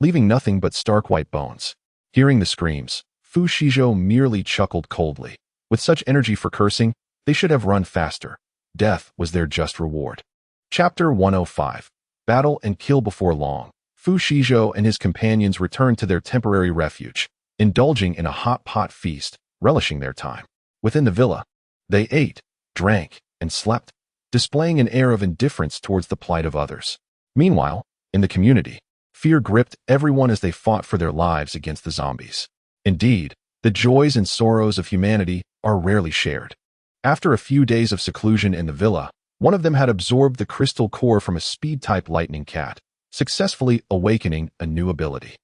leaving nothing but stark white bones. Hearing the screams, Fu Shizhou merely chuckled coldly. With such energy for cursing, they should have run faster. Death was their just reward. Chapter 105. Battle and Kill. Before long, Fu Shizhou and his companions returned to their temporary refuge, indulging in a hot pot feast, relishing their time. Within the villa, they ate, drank, and slept, displaying an air of indifference towards the plight of others. Meanwhile, in the community, fear gripped everyone as they fought for their lives against the zombies. Indeed, the joys and sorrows of humanity are rarely shared. After a few days of seclusion in the villa, one of them had absorbed the crystal core from a speed-type lightning cat, successfully awakening a new ability.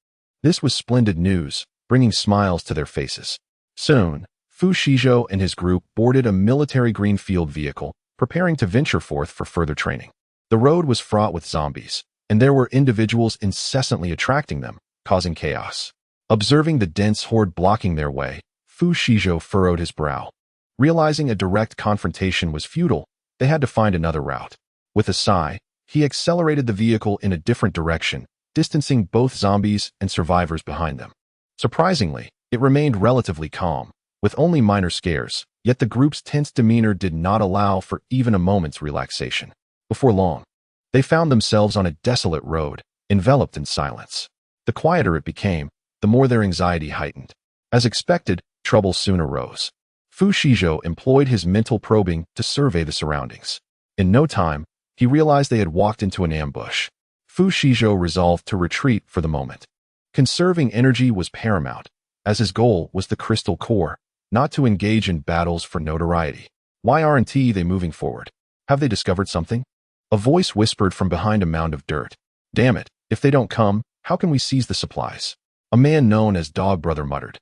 This was splendid news, bringing smiles to their faces. Soon, Fu Shizhou and his group boarded a military greenfield vehicle, preparing to venture forth for further training. The road was fraught with zombies, and there were individuals incessantly attracting them, causing chaos. Observing the dense horde blocking their way, Fu Shizhou furrowed his brow. Realizing a direct confrontation was futile, they had to find another route. With a sigh, he accelerated the vehicle in a different direction, distancing both zombies and survivors behind them. Surprisingly, it remained relatively calm, with only minor scares, yet the group's tense demeanor did not allow for even a moment's relaxation. Before long, they found themselves on a desolate road, enveloped in silence. The quieter it became, the more their anxiety heightened. As expected, trouble soon arose. Fu Shizhou employed his mental probing to survey the surroundings. In no time, he realized they had walked into an ambush. Fu Shizhou resolved to retreat for the moment. Conserving energy was paramount, as his goal was the crystal core, not to engage in battles for notoriety. Why aren't they moving forward? Have they discovered something? A voice whispered from behind a mound of dirt. Damn it, if they don't come, how can we seize the supplies? A man known as Dog Brother muttered.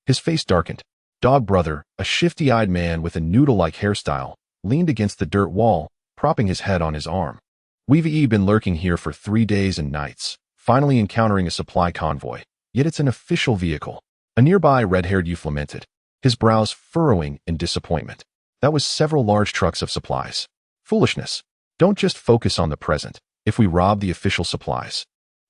His face darkened. Dog Brother, a shifty-eyed man with a noodle-like hairstyle, leaned against the dirt wall, propping his head on his arm. We've been lurking here for 3 days and nights, finally encountering a supply convoy, yet it's an official vehicle. A nearby red-haired youth lamented, his brows furrowing in disappointment. That was several large trucks of supplies. Foolishness. Don't just focus on the present. If we rob the official supplies,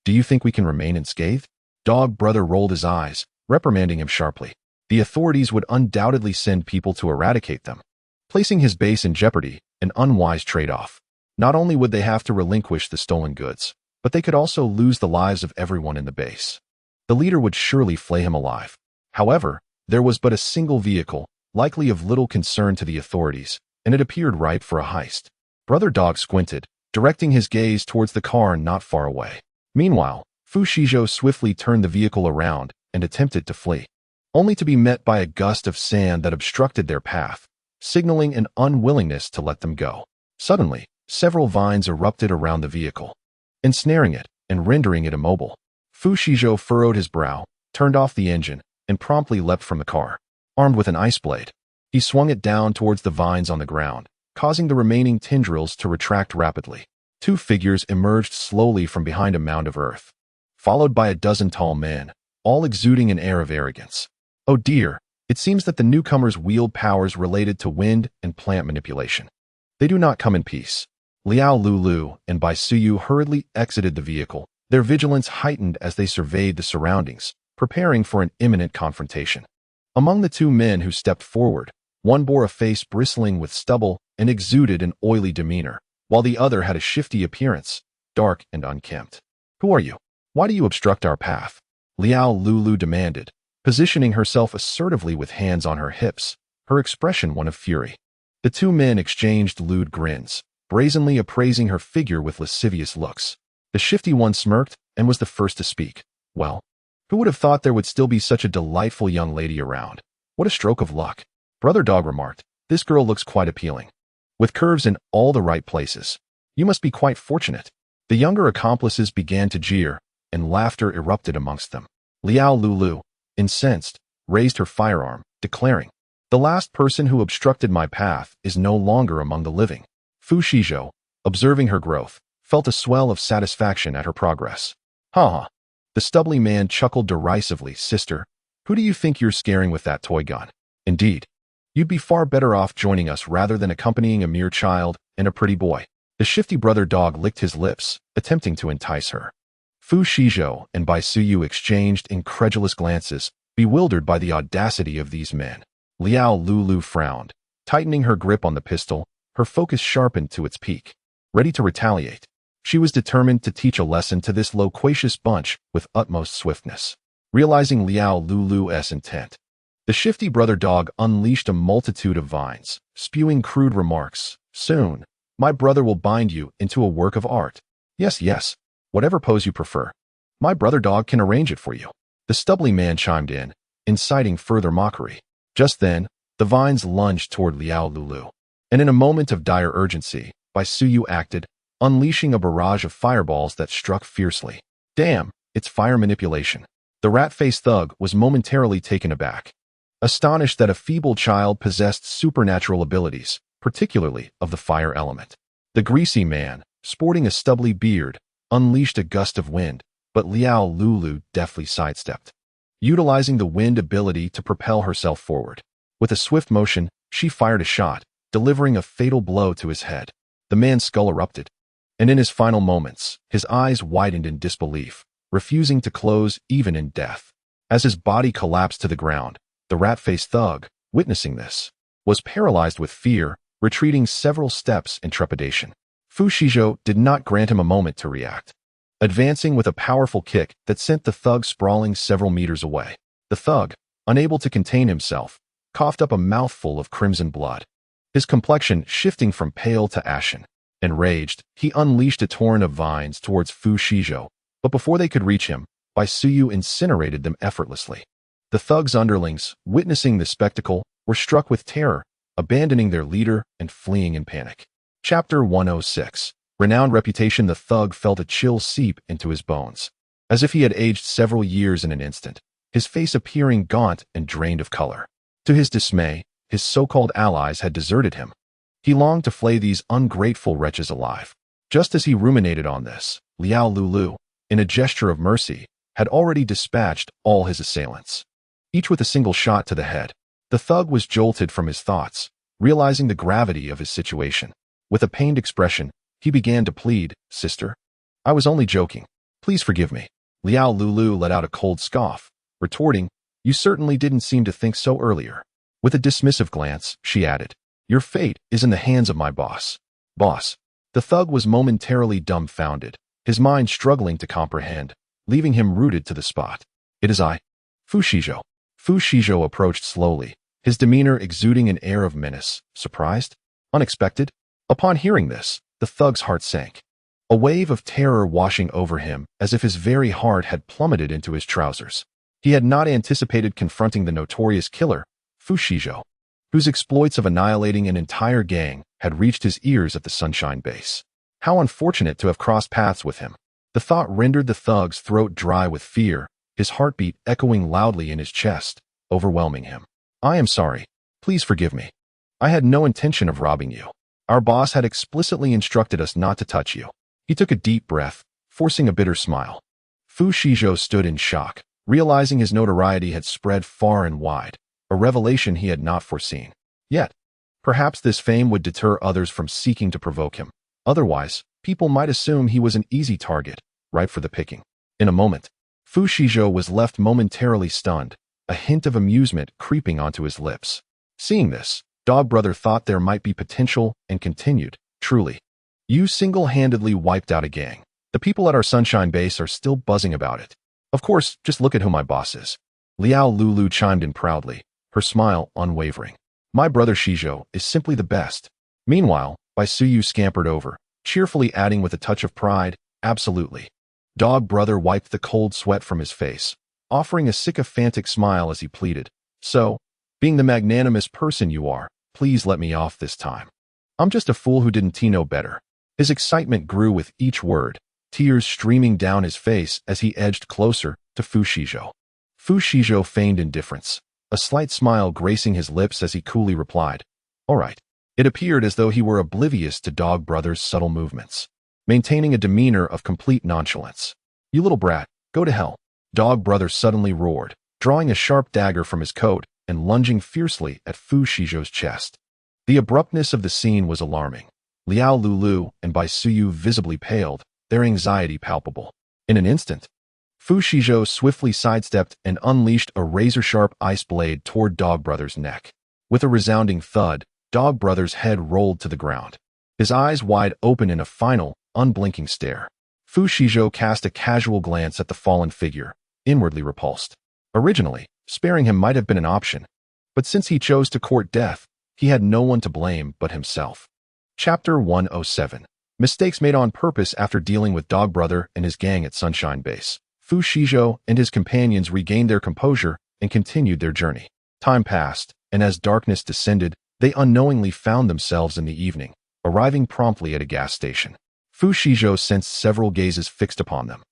do you think we can remain unscathed? Dog Brother rolled his eyes, reprimanding him sharply. The authorities would undoubtedly send people to eradicate them, placing his base in jeopardy, an unwise trade-off. Not only would they have to relinquish the stolen goods, but they could also lose the lives of everyone in the base. The leader would surely flay him alive. However, there was but a single vehicle, likely of little concern to the authorities, and it appeared ripe for a heist. Brother Dog squinted, directing his gaze towards the car not far away. Meanwhile, Fu Shizhou swiftly turned the vehicle around and attempted to flee, only to be met by a gust of sand that obstructed their path, signaling an unwillingness to let them go. Suddenly, several vines erupted around the vehicle, ensnaring it and rendering it immobile. Fu Shizhou furrowed his brow, turned off the engine, and promptly leapt from the car. Armed with an ice blade, he swung it down towards the vines on the ground, causing the remaining tendrils to retract rapidly. 2 figures emerged slowly from behind a mound of earth, followed by a dozen tall men, all exuding an air of arrogance. Oh dear, it seems that the newcomers wield powers related to wind and plant manipulation. They do not come in peace. Liao Lulu and Bai Suyu hurriedly exited the vehicle, their vigilance heightened as they surveyed the surroundings, preparing for an imminent confrontation. Among the 2 men who stepped forward, one bore a face bristling with stubble and exuded an oily demeanor, while the other had a shifty appearance, dark and unkempt. Who are you? Why do you obstruct our path? Liao Lulu demanded, positioning herself assertively with hands on her hips, her expression one of fury. The 2 men exchanged lewd grins, brazenly appraising her figure with lascivious looks. The shifty one smirked and was the first to speak. Well, who would have thought there would still be such a delightful young lady around? What a stroke of luck. Brother Dog remarked, this girl looks quite appealing, with curves in all the right places. You must be quite fortunate. The younger accomplices began to jeer, and laughter erupted amongst them. Liao Lulu, incensed, raised her firearm, declaring, the last person who obstructed my path is no longer among the living. Fu Shizhou, observing her growth, felt a swell of satisfaction at her progress. Ha! The stubbly man chuckled derisively. Sister, who do you think you're scaring with that toy gun? Indeed, you'd be far better off joining us rather than accompanying a mere child and a pretty boy. The shifty Brother Dog licked his lips, attempting to entice her. Fu Shizhou and Bai Suyu exchanged incredulous glances, bewildered by the audacity of these men. Liao Lulu frowned, tightening her grip on the pistol, her focus sharpened to its peak. Ready to retaliate, she was determined to teach a lesson to this loquacious bunch with utmost swiftness. Realizing Liao Lulu's intent, the shifty Brother Dog unleashed a multitude of vines, spewing crude remarks. Soon, my brother will bind you into a work of art. Yes, whatever pose you prefer. My Brother Dog can arrange it for you. The stubbly man chimed in, inciting further mockery. Just then, the vines lunged toward Liao Lulu, and in a moment of dire urgency, Bai Suyu acted, unleashing a barrage of fireballs that struck fiercely. Damn, it's fire manipulation. The rat-faced thug was momentarily taken aback, astonished that a feeble child possessed supernatural abilities, particularly of the fire element. The greasy man, sporting a stubbly beard, unleashed a gust of wind, but Liao Lulu deftly sidestepped, utilizing the wind ability to propel herself forward. With a swift motion, she fired a shot, delivering a fatal blow to his head. The man's skull erupted, and in his final moments, his eyes widened in disbelief, refusing to close even in death. As his body collapsed to the ground, the rat-faced thug, witnessing this, was paralyzed with fear, retreating several steps in trepidation. Fu Shizhou did not grant him a moment to react, advancing with a powerful kick that sent the thug sprawling several meters away. The thug, unable to contain himself, coughed up a mouthful of crimson blood, his complexion shifting from pale to ashen. Enraged, he unleashed a torrent of vines towards Fu Shizhou, but before they could reach him, Bai Suyu incinerated them effortlessly. The thug's underlings, witnessing the spectacle, were struck with terror, abandoning their leader and fleeing in panic. Chapter 106. Renowned reputation. The thug felt a chill seep into his bones, as if he had aged several years in an instant, his face appearing gaunt and drained of color. To his dismay, his so-called allies had deserted him. He longed to flay these ungrateful wretches alive. Just as he ruminated on this, Liao Lulu, in a gesture of mercy, had already dispatched all his assailants, each with a single shot to the head. The thug was jolted from his thoughts, realizing the gravity of his situation. With a pained expression, he began to plead, "Sister, I was only joking. Please forgive me." Liao Lulu let out a cold scoff, retorting, "You certainly didn't seem to think so earlier." With a dismissive glance, she added, "Your fate is in the hands of my boss." Boss. The thug was momentarily dumbfounded, his mind struggling to comprehend, leaving him rooted to the spot. "It is I, Fu Shizhou." Fu Shizhou approached slowly, his demeanor exuding an air of menace. Surprised? Unexpected? Upon hearing this, the thug's heart sank, a wave of terror washing over him as if his very heart had plummeted into his trousers. He had not anticipated confronting the notorious killer, Fu Shizhou, whose exploits of annihilating an entire gang had reached his ears at the Sunshine Base. How unfortunate to have crossed paths with him. The thought rendered the thug's throat dry with fear, his heartbeat echoing loudly in his chest, overwhelming him. "I am sorry. Please forgive me. I had no intention of robbing you. Our boss had explicitly instructed us not to touch you." He took a deep breath, forcing a bitter smile. Fu Shizhou stood in shock, realizing his notoriety had spread far and wide, a revelation he had not foreseen. Yet, perhaps this fame would deter others from seeking to provoke him. Otherwise, people might assume he was an easy target, ripe for the picking. In a moment, Fu Shizhou was left momentarily stunned, a hint of amusement creeping onto his lips. Seeing this, Dog Brother thought there might be potential and continued, "Truly, you single-handedly wiped out a gang. The people at our Sunshine Base are still buzzing about it. Of course, just look at who my boss is." Liao Lulu chimed in proudly, her smile unwavering. "My brother Shizhou is simply the best." Meanwhile, Bai Suyu scampered over, cheerfully adding with a touch of pride, "Absolutely." Dog Brother wiped the cold sweat from his face, offering a sycophantic smile as he pleaded, "So, being the magnanimous person you are, please let me off this time. I'm just a fool who didn't know better." His excitement grew with each word, tears streaming down his face as he edged closer to Fu Shizhou. Fu Shizhou feigned indifference, a slight smile gracing his lips as he coolly replied, "All right." It appeared as though he were oblivious to Dog Brother's subtle movements, maintaining a demeanor of complete nonchalance. "You little brat, go to hell." Dog Brother suddenly roared, drawing a sharp dagger from his coat and lunging fiercely at Fu Shizhou's chest. The abruptness of the scene was alarming. Liao Lulu and Bai Suyu visibly paled, their anxiety palpable. In an instant, Fu Shizhou swiftly sidestepped and unleashed a razor-sharp ice blade toward Dog Brother's neck. With a resounding thud, Dog Brother's head rolled to the ground, his eyes wide open in a final, unblinking stare. Fu Shizhou cast a casual glance at the fallen figure, inwardly repulsed. Originally, sparing him might have been an option, but since he chose to court death, he had no one to blame but himself. Chapter 107. Mistakes made on purpose. After dealing with Dog Brother and his gang at Sunshine Base, Fu Shizhou and his companions regained their composure and continued their journey. Time passed, and as darkness descended, they unknowingly found themselves in the evening, arriving promptly at a gas station. Fu Shizhou sensed several gazes fixed upon them.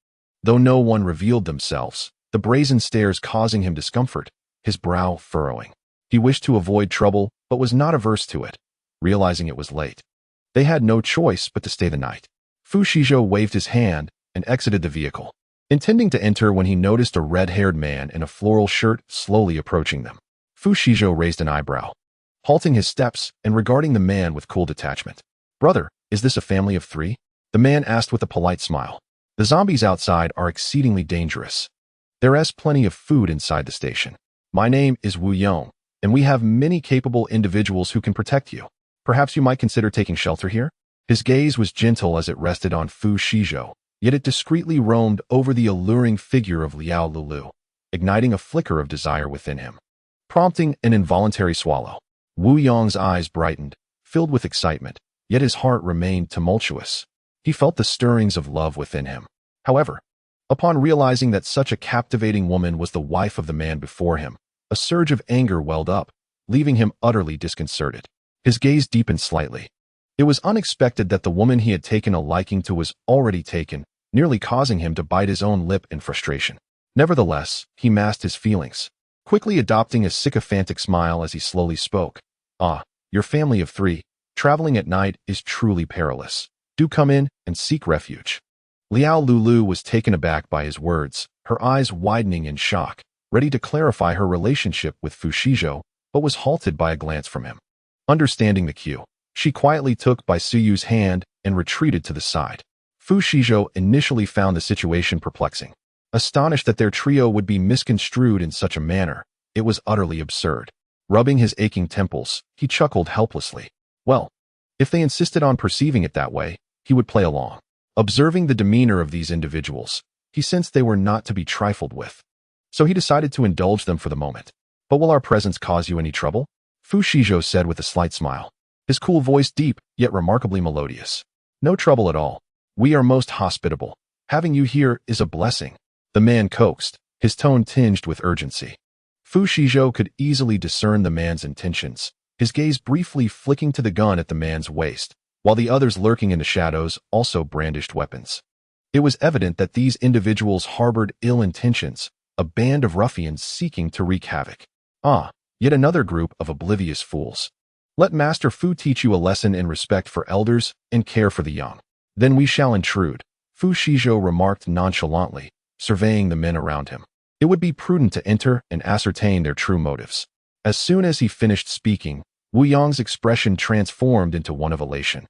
Though no one revealed themselves, the brazen stares causing him discomfort, his brow furrowing. He wished to avoid trouble, but was not averse to it, realizing it was late. They had no choice but to stay the night. Fu Shizhou waved his hand and exited the vehicle, intending to enter when he noticed a red-haired man in a floral shirt slowly approaching them. Fu Shizhou raised an eyebrow, halting his steps and regarding the man with cool detachment. "Brother, is this a family of 3?" The man asked with a polite smile. "The zombies outside are exceedingly dangerous. There is plenty of food inside the station. My name is Wu Yong, and we have many capable individuals who can protect you. Perhaps you might consider taking shelter here?" His gaze was gentle as it rested on Fu Shizhou, yet it discreetly roamed over the alluring figure of Liao Lulu, igniting a flicker of desire within him, prompting an involuntary swallow. Wu Yong's eyes brightened, filled with excitement, yet his heart remained tumultuous. He felt the stirrings of love within him. However, upon realizing that such a captivating woman was the wife of the man before him, a surge of anger welled up, leaving him utterly disconcerted. His gaze deepened slightly. It was unexpected that the woman he had taken a liking to was already taken, nearly causing him to bite his own lip in frustration. Nevertheless, he masked his feelings, quickly adopting a sycophantic smile as he slowly spoke. "Ah, your family of 3, traveling at night is truly perilous. Do come in and seek refuge." Liao Lulu was taken aback by his words, her eyes widening in shock, ready to clarify her relationship with Fu Shizhou, but was halted by a glance from him. Understanding the cue, she quietly took Bai Suyu's hand and retreated to the side. Fu Shizhou initially found the situation perplexing. Astonished that their trio would be misconstrued in such a manner, it was utterly absurd. Rubbing his aching temples, he chuckled helplessly. Well, if they insisted on perceiving it that way, he would play along. Observing the demeanor of these individuals, he sensed they were not to be trifled with. So he decided to indulge them for the moment. "But will our presence cause you any trouble?" Fu Shizhou said with a slight smile, his cool voice deep yet remarkably melodious. "No trouble at all. We are most hospitable. Having you here is a blessing," the man coaxed, his tone tinged with urgency. Fu Shizhou could easily discern the man's intentions, his gaze briefly flicking to the gun at the man's waist, while the others lurking in the shadows also brandished weapons. It was evident that these individuals harbored ill intentions, a band of ruffians seeking to wreak havoc. Ah, yet another group of oblivious fools. Let Master Fu teach you a lesson in respect for elders and care for the young. Then we shall intrude, Fu Shizhou remarked nonchalantly, surveying the men around him. It would be prudent to enter and ascertain their true motives. As soon as he finished speaking, Wu Yong's expression transformed into one of elation.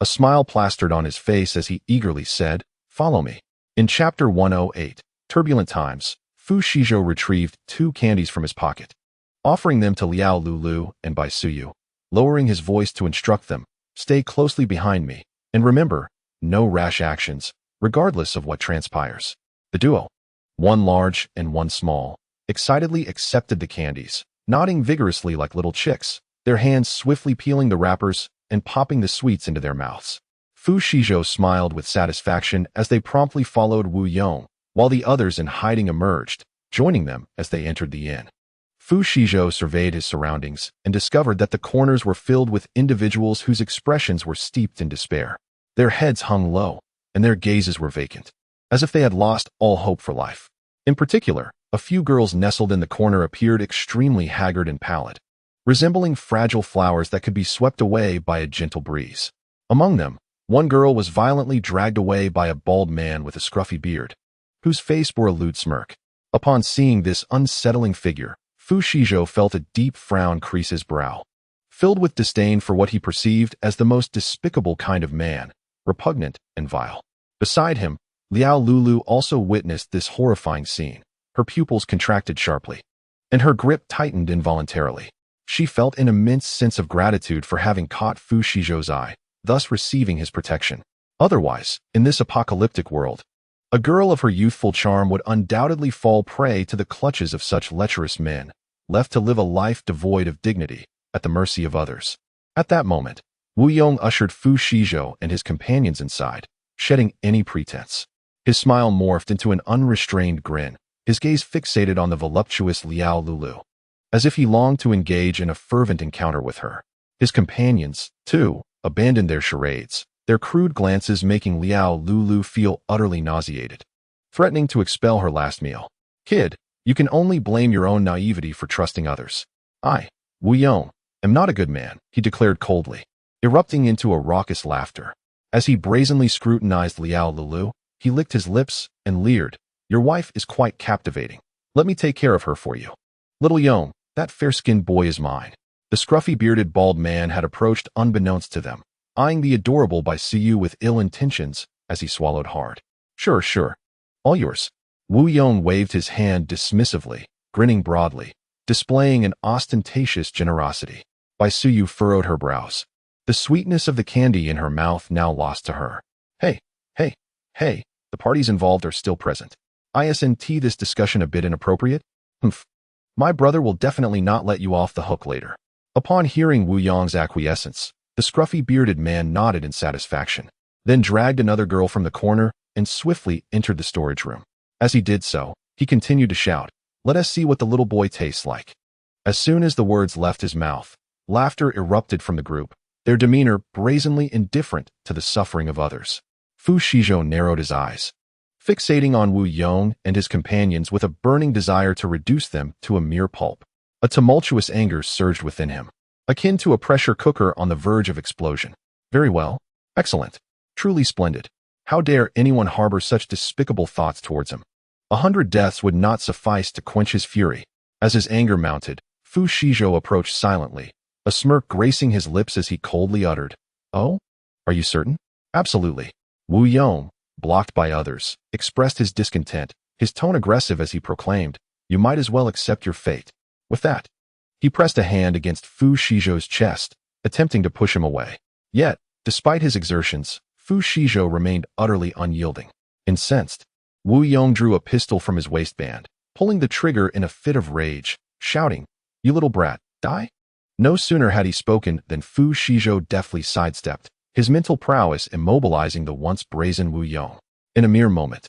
A smile plastered on his face as he eagerly said, "Follow me." In Chapter 108, Turbulent Times, Fu Shizhou retrieved 2 candies from his pocket, offering them to Liao Lulu and Bai Suyu, lowering his voice to instruct them, "Stay closely behind me, and remember, no rash actions, regardless of what transpires." The duo, one large and one small, excitedly accepted the candies, nodding vigorously like little chicks, their hands swiftly peeling the wrappers and popping the sweets into their mouths. Fu Shizhou smiled with satisfaction as they promptly followed Wu Yong, while the others in hiding emerged, joining them as they entered the inn. Fu Shizhou surveyed his surroundings and discovered that the corners were filled with individuals whose expressions were steeped in despair. Their heads hung low, and their gazes were vacant, as if they had lost all hope for life. In particular, a few girls nestled in the corner appeared extremely haggard and pallid, resembling fragile flowers that could be swept away by a gentle breeze. Among them, one girl was violently dragged away by a bald man with a scruffy beard, whose face bore a lewd smirk. Upon seeing this unsettling figure, Fu Shizhou felt a deep frown crease his brow. Filled with disdain for what he perceived as the most despicable kind of man, repugnant and vile. Beside him, Liao Lulu also witnessed this horrifying scene. Her pupils contracted sharply, and her grip tightened involuntarily. She felt an immense sense of gratitude for having caught Fu Shizhou's eye, thus receiving his protection. Otherwise, in this apocalyptic world, a girl of her youthful charm would undoubtedly fall prey to the clutches of such lecherous men, left to live a life devoid of dignity, at the mercy of others. At that moment, Wu Yong ushered Fu Shizhou and his companions inside, shedding any pretense. His smile morphed into an unrestrained grin, his gaze fixated on the voluptuous Liao Lulu, as if he longed to engage in a fervent encounter with her. His companions, too, abandoned their charades, their crude glances making Liao Lulu feel utterly nauseated, threatening to expel her last meal. "Kid, you can only blame your own naivety for trusting others. I, Wu Yong, am not a good man," he declared coldly, erupting into a raucous laughter. As he brazenly scrutinized Liao Lulu, he licked his lips and leered. Your wife is quite captivating. Let me take care of her for you. Little Yong, that fair-skinned boy is mine. The scruffy bearded bald man had approached unbeknownst to them, eyeing the adorable Bai Suyu with ill intentions as he swallowed hard. Sure, sure. All yours. Wu Yong waved his hand dismissively, grinning broadly, displaying an ostentatious generosity. Bai Suyu furrowed her brows. The sweetness of the candy in her mouth now lost to her. Hey, the parties involved are still present. Isn't this discussion a bit inappropriate? Humph. My brother will definitely not let you off the hook later. Upon hearing Wu Yong's acquiescence, the scruffy bearded man nodded in satisfaction, then dragged another girl from the corner and swiftly entered the storage room. As he did so, he continued to shout, Let us see what the little boy tastes like. As soon as the words left his mouth, laughter erupted from the group, their demeanor brazenly indifferent to the suffering of others. Fu Shizhou narrowed his eyes, fixating on Wu Yong and his companions with a burning desire to reduce them to a mere pulp. A tumultuous anger surged within him, akin to a pressure cooker on the verge of explosion. Very well. Excellent. Truly splendid. How dare anyone harbor such despicable thoughts towards him? 100 deaths would not suffice to quench his fury. As his anger mounted, Fu Shizhou approached silently, a smirk gracing his lips as he coldly uttered, Oh? Are you certain? Absolutely. Wu Yong, blocked by others, expressed his discontent, his tone aggressive as he proclaimed, You might as well accept your fate. With that, he pressed a hand against Fu Shizhou's chest, attempting to push him away. Yet, despite his exertions, Fu Shizhou remained utterly unyielding. Incensed, Wu Yong drew a pistol from his waistband, pulling the trigger in a fit of rage, shouting, You little brat, die? No sooner had he spoken than Fu Shizhou deftly sidestepped, his mental prowess immobilizing the once brazen Wu Yong. In a mere moment,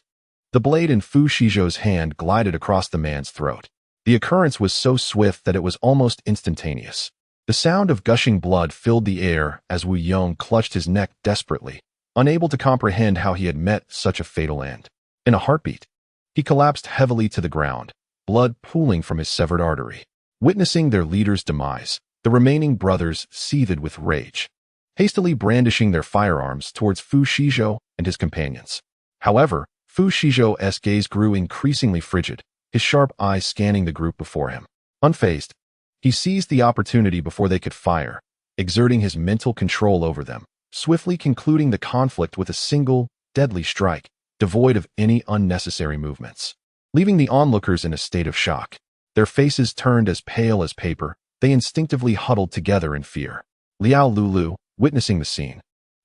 the blade in Fu Shizhou's hand glided across the man's throat. The occurrence was so swift that it was almost instantaneous. The sound of gushing blood filled the air as Wu Yong clutched his neck desperately, unable to comprehend how he had met such a fatal end. In a heartbeat, he collapsed heavily to the ground, blood pooling from his severed artery. Witnessing their leader's demise, the remaining brothers seethed with rage, hastily brandishing their firearms towards Fu Shizhou and his companions. However, Fu Shizhou's gaze grew increasingly frigid, his sharp eyes scanning the group before him. Unfazed, he seized the opportunity before they could fire, exerting his mental control over them, swiftly concluding the conflict with a single, deadly strike, devoid of any unnecessary movements. Leaving the onlookers in a state of shock, their faces turned as pale as paper, they instinctively huddled together in fear. Liao Lulu, witnessing the scene,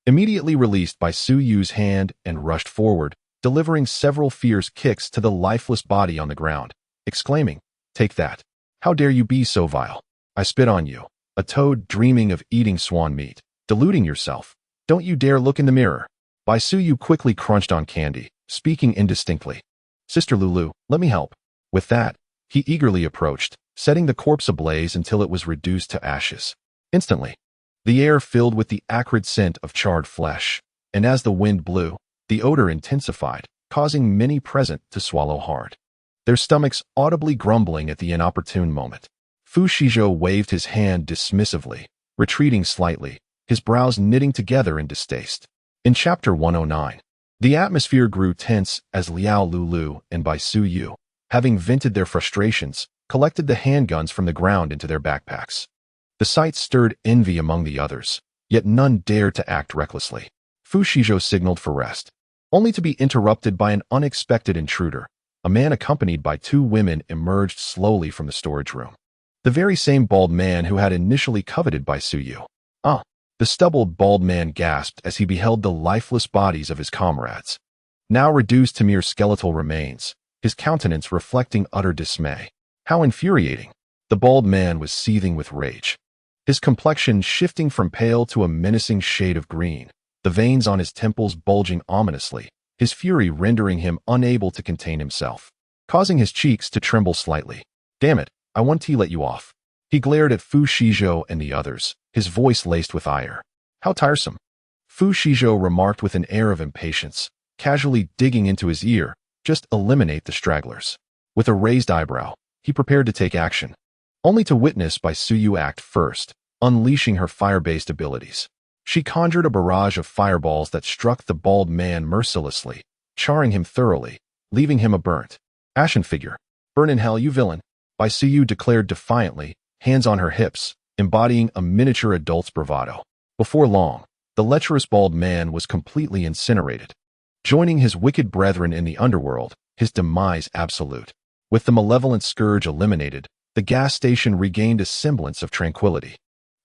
immediately released Bai Suyu's hand and rushed forward, delivering several fierce kicks to the lifeless body on the ground, exclaiming, Take that. How dare you be so vile? I spit on you, a toad dreaming of eating swan meat, deluding yourself. Don't you dare look in the mirror. Bai Suyu quickly crunched on candy, speaking indistinctly. Sister Lulu, let me help. With that, he eagerly approached, setting the corpse ablaze until it was reduced to ashes. Instantly, the air filled with the acrid scent of charred flesh, and as the wind blew, the odor intensified, causing many present to swallow hard, their stomachs audibly grumbling at the inopportune moment. Fu Shizhou waved his hand dismissively, retreating slightly, his brows knitting together in distaste. In Chapter 109, the atmosphere grew tense as Liao Lulu and Bai Suyu, having vented their frustrations, collected the handguns from the ground into their backpacks. The sight stirred envy among the others, yet none dared to act recklessly. Fu Shizhou signaled for rest, only to be interrupted by an unexpected intruder. A man accompanied by 2 women emerged slowly from the storage room. The very same bald man who had initially coveted Bai Suyu. The stubbled bald man gasped as he beheld the lifeless bodies of his comrades, now reduced to mere skeletal remains, his countenance reflecting utter dismay. How infuriating! The bald man was seething with rage, his complexion shifting from pale to a menacing shade of green, the veins on his temples bulging ominously, his fury rendering him unable to contain himself, causing his cheeks to tremble slightly. Damn it, I want to let you off. He glared at Fu Shizhou and the others, his voice laced with ire. How tiresome. Fu Shizhou remarked with an air of impatience, casually digging into his ear, just eliminate the stragglers. With a raised eyebrow, he prepared to take action, only to witness Bai Suyu act first, unleashing her fire-based abilities. She conjured a barrage of fireballs that struck the bald man mercilessly, charring him thoroughly, leaving him a burnt, ashen figure. "Burn in hell, you villain," Bai Suyu declared defiantly, hands on her hips, embodying a miniature adult's bravado. Before long, the lecherous bald man was completely incinerated, joining his wicked brethren in the underworld, his demise absolute. With the malevolent scourge eliminated, the gas station regained a semblance of tranquility.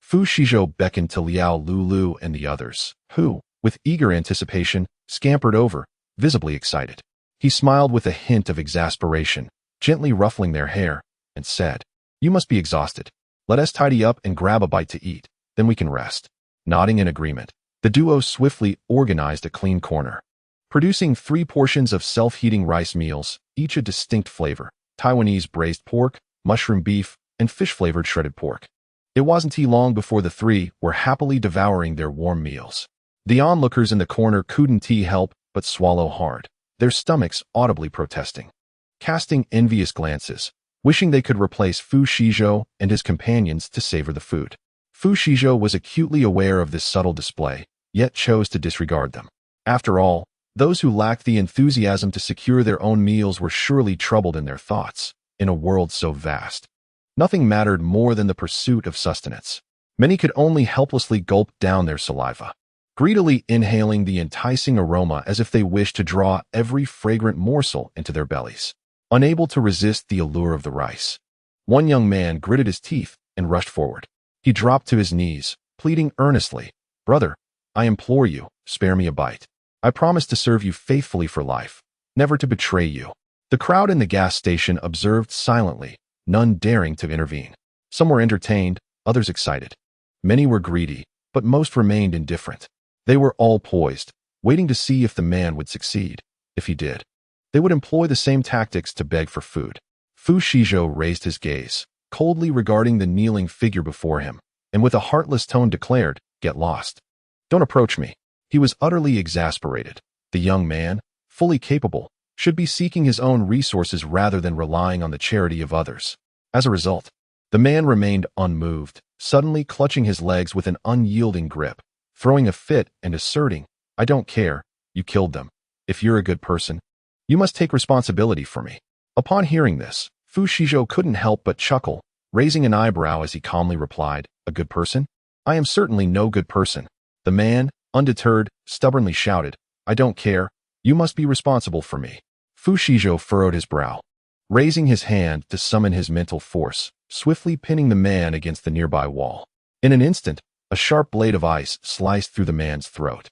Fu Shizhou beckoned to Liao Lulu and the others, who, with eager anticipation, scampered over, visibly excited. He smiled with a hint of exasperation, gently ruffling their hair, and said, "You must be exhausted. Let us tidy up and grab a bite to eat, then we can rest." Nodding in agreement, the duo swiftly organized a clean corner, producing 3 portions of self-heating rice meals, each a distinct flavor: Taiwanese braised pork, mushroom beef, and fish-flavored shredded pork. It wasn't long before the 3 were happily devouring their warm meals. The onlookers in the corner couldn't help but swallow hard, their stomachs audibly protesting, casting envious glances, wishing they could replace Fu Shizhou and his companions to savor the food. Fu Shizhou was acutely aware of this subtle display, yet chose to disregard them. After all, those who lacked the enthusiasm to secure their own meals were surely troubled in their thoughts. In a world so vast, nothing mattered more than the pursuit of sustenance. Many could only helplessly gulp down their saliva, greedily inhaling the enticing aroma as if they wished to draw every fragrant morsel into their bellies. Unable to resist the allure of the rice, one young man gritted his teeth and rushed forward. He dropped to his knees, pleading earnestly, "Brother, I implore you, spare me a bite. I promise to serve you faithfully for life, never to betray you." The crowd in the gas station observed silently, none daring to intervene. Some were entertained, others excited. Many were greedy, but most remained indifferent. They were all poised, waiting to see if the man would succeed. If he did, they would employ the same tactics to beg for food. Fu Shizhou raised his gaze, coldly regarding the kneeling figure before him, and with a heartless tone declared, "Get lost. Don't approach me." He was utterly exasperated. The young man, fully capable, should be seeking his own resources rather than relying on the charity of others. As a result, the man remained unmoved, suddenly clutching his legs with an unyielding grip, throwing a fit and asserting, "I don't care, you killed them. If you're a good person, you must take responsibility for me." Upon hearing this, Fu Shizhou couldn't help but chuckle, raising an eyebrow as he calmly replied, "A good person? I am certainly no good person." The man, undeterred, stubbornly shouted, "I don't care, you must be responsible for me." Fu Shizhou furrowed his brow, raising his hand to summon his mental force, swiftly pinning the man against the nearby wall. In an instant, a sharp blade of ice sliced through the man's throat.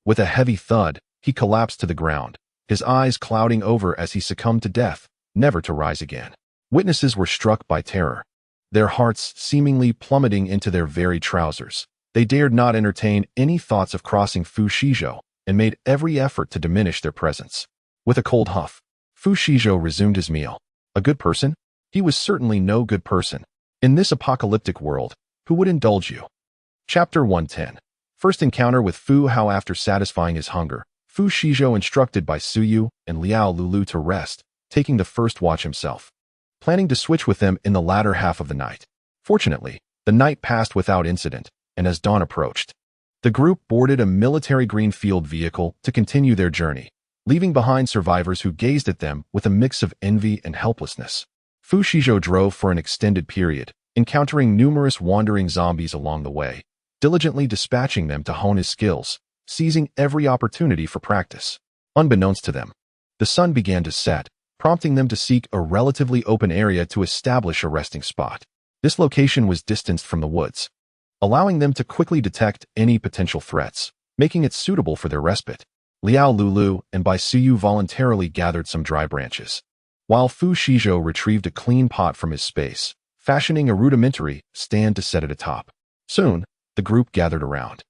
With a heavy thud, he collapsed to the ground, his eyes clouding over as he succumbed to death, never to rise again. Witnesses were struck by terror, their hearts seemingly plummeting into their very trousers. They dared not entertain any thoughts of crossing Fu Shizhou and made every effort to diminish their presence. With a cold huff, Fu Shizhou resumed his meal. A good person? He was certainly no good person. In this apocalyptic world, who would indulge you? Chapter 110. First encounter with Fu Hao. After satisfying his hunger, Fu Shizhou instructed Bai Suyu and Liao Lulu to rest, taking the first watch himself, planning to switch with them in the latter half of the night. Fortunately, the night passed without incident, and as dawn approached, the group boarded a military greenfield vehicle to continue their journey, leaving behind survivors who gazed at them with a mix of envy and helplessness. Fu Shizhou drove for an extended period, encountering numerous wandering zombies along the way, diligently dispatching them to hone his skills, seizing every opportunity for practice. Unbeknownst to them, the sun began to set, prompting them to seek a relatively open area to establish a resting spot. This location was distanced from the woods, allowing them to quickly detect any potential threats, making it suitable for their respite. Liao Lulu and Bai Suyu voluntarily gathered some dry branches, while Fu Shizhou retrieved a clean pot from his space, fashioning a rudimentary stand to set it atop. Soon, the group gathered around,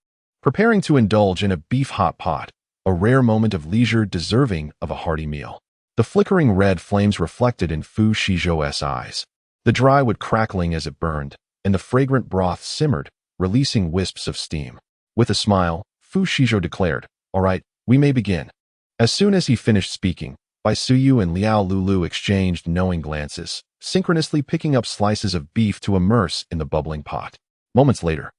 preparing to indulge in a beef hot pot, a rare moment of leisure deserving of a hearty meal. The flickering red flames reflected in Fu Shizhou's eyes, the dry wood crackling as it burned, and the fragrant broth simmered, releasing wisps of steam. With a smile, Fu Shizhou declared, "All right, we may begin." As soon as he finished speaking, Bai Suyu and Liao Lulu exchanged knowing glances, synchronously picking up slices of beef to immerse in the bubbling pot. Moments later,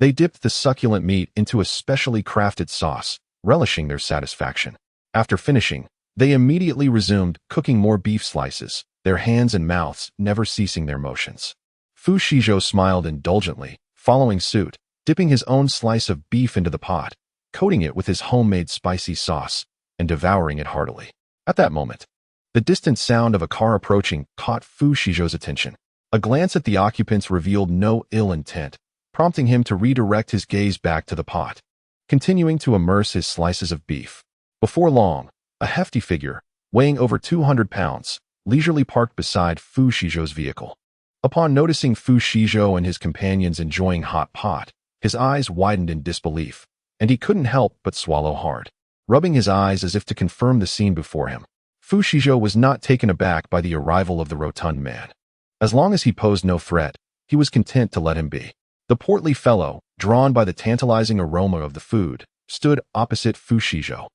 They dipped the succulent meat into a specially crafted sauce, relishing their satisfaction. After finishing, they immediately resumed cooking more beef slices, their hands and mouths never ceasing their motions. Fu Shizhou smiled indulgently, following suit, dipping his own slice of beef into the pot, coating it with his homemade spicy sauce, and devouring it heartily. At that moment, the distant sound of a car approaching caught Fu Shizhou's attention. A glance at the occupants revealed no ill intent, prompting him to redirect his gaze back to the pot, continuing to immerse his slices of beef. Before long, a hefty figure, weighing over 200 pounds, leisurely parked beside Fu Shizhou's vehicle. Upon noticing Fu Shizhou and his companions enjoying hot pot, his eyes widened in disbelief, and he couldn't help but swallow hard. Rubbing his eyes as if to confirm the scene before him, Fu Shizhou was not taken aback by the arrival of the rotund man. As long as he posed no threat, he was content to let him be. The portly fellow, drawn by the tantalizing aroma of the food, stood opposite Fu Shizhou,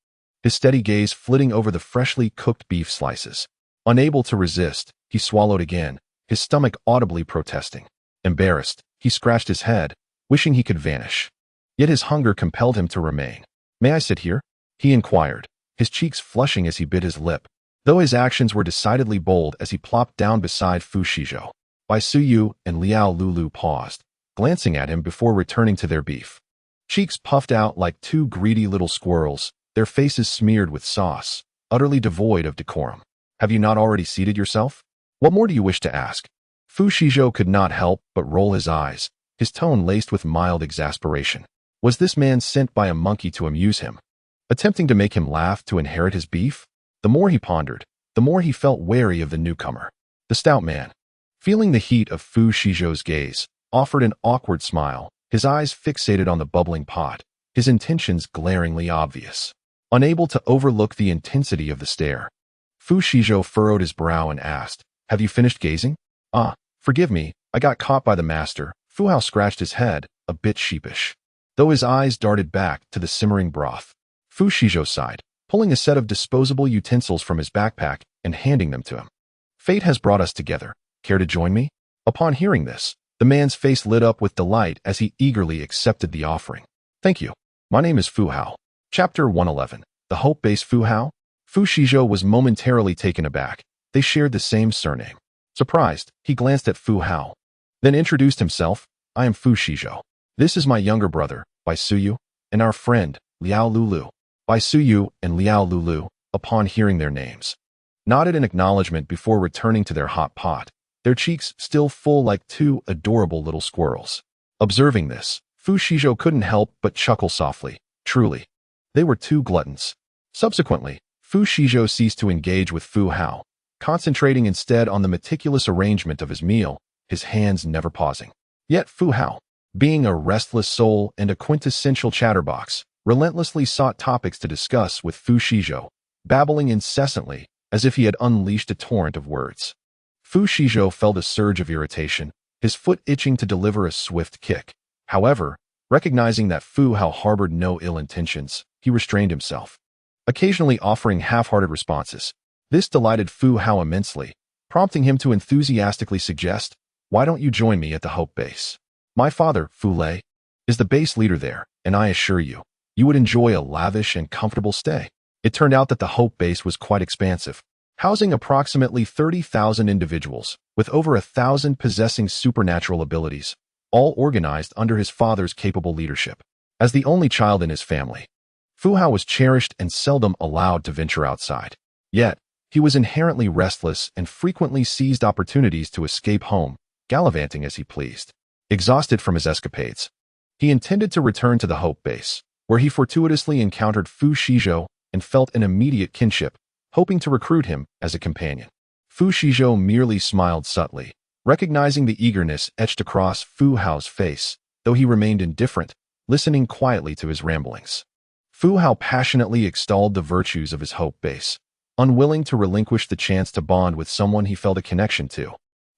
his steady gaze flitting over the freshly cooked beef slices. Unable to resist, he swallowed again, his stomach audibly protesting. Embarrassed, he scratched his head, wishing he could vanish. Yet his hunger compelled him to remain. "May I sit here?" he inquired, his cheeks flushing as he bit his lip, though his actions were decidedly bold as he plopped down beside Fu Shizhou. Bai Suyu and Liao Lulu paused, glancing at him before returning to their beef. Cheeks puffed out like two greedy little squirrels, their faces smeared with sauce, utterly devoid of decorum. "Have you not already seated yourself? What more do you wish to ask?" Fu Shizhou could not help but roll his eyes, his tone laced with mild exasperation. Was this man sent by a monkey to amuse him, attempting to make him laugh to inherit his beef? The more he pondered, the more he felt wary of the newcomer. The stout man, feeling the heat of Fu Shizhou's gaze, offered an awkward smile, his eyes fixated on the bubbling pot, his intentions glaringly obvious. Unable to overlook the intensity of the stare, Fu Shizhou furrowed his brow and asked, "Have you finished gazing?" "Ah, forgive me, I got caught by the master." Fu Hao scratched his head, a bit sheepish, though his eyes darted back to the simmering broth. Fu Shizhou sighed, pulling a set of disposable utensils from his backpack and handing them to him. "Fate has brought us together. Care to join me?" Upon hearing this, the man's face lit up with delight as he eagerly accepted the offering. "Thank you. My name is Fu Hao." Chapter 111. The Hope Base. Fu Hao? Fu Shizhou was momentarily taken aback. They shared the same surname. Surprised, he glanced at Fu Hao, then introduced himself. "I am Fu Shizhou. This is my younger brother, Bai Suyu, and our friend, Liao Lulu." Bai Suyu and Liao Lulu, upon hearing their names, nodded in acknowledgement before returning to their hot pot, their cheeks still full like two adorable little squirrels. Observing this, Fu Shizhou couldn't help but chuckle softly. Truly, they were two gluttons. Subsequently, Fu Shizhou ceased to engage with Fu Hao, concentrating instead on the meticulous arrangement of his meal, his hands never pausing. Yet Fu Hao, being a restless soul and a quintessential chatterbox, relentlessly sought topics to discuss with Fu Shizhou, babbling incessantly as if he had unleashed a torrent of words. Fu Shizhou felt a surge of irritation, his foot itching to deliver a swift kick. However, recognizing that Fu Hao harbored no ill intentions, he restrained himself, occasionally offering half-hearted responses. This delighted Fu Hao immensely, prompting him to enthusiastically suggest, "Why don't you join me at the Hope Base? My father, Fu Lei, is the base leader there, and I assure you, you would enjoy a lavish and comfortable stay." It turned out that the Hope Base was quite expansive, housing approximately 30,000 individuals, with over 1,000 possessing supernatural abilities, all organized under his father's capable leadership. As the only child in his family, Fu Hao was cherished and seldom allowed to venture outside. Yet, he was inherently restless and frequently seized opportunities to escape home, gallivanting as he pleased. Exhausted from his escapades, he intended to return to the Hope Base, where he fortuitously encountered Fu Shizhou and felt an immediate kinship, hoping to recruit him as a companion. Fu Shizhou merely smiled subtly, recognizing the eagerness etched across Fu Hao's face, though he remained indifferent, listening quietly to his ramblings. Fu Hao passionately extolled the virtues of his Hope Base, unwilling to relinquish the chance to bond with someone he felt a connection to,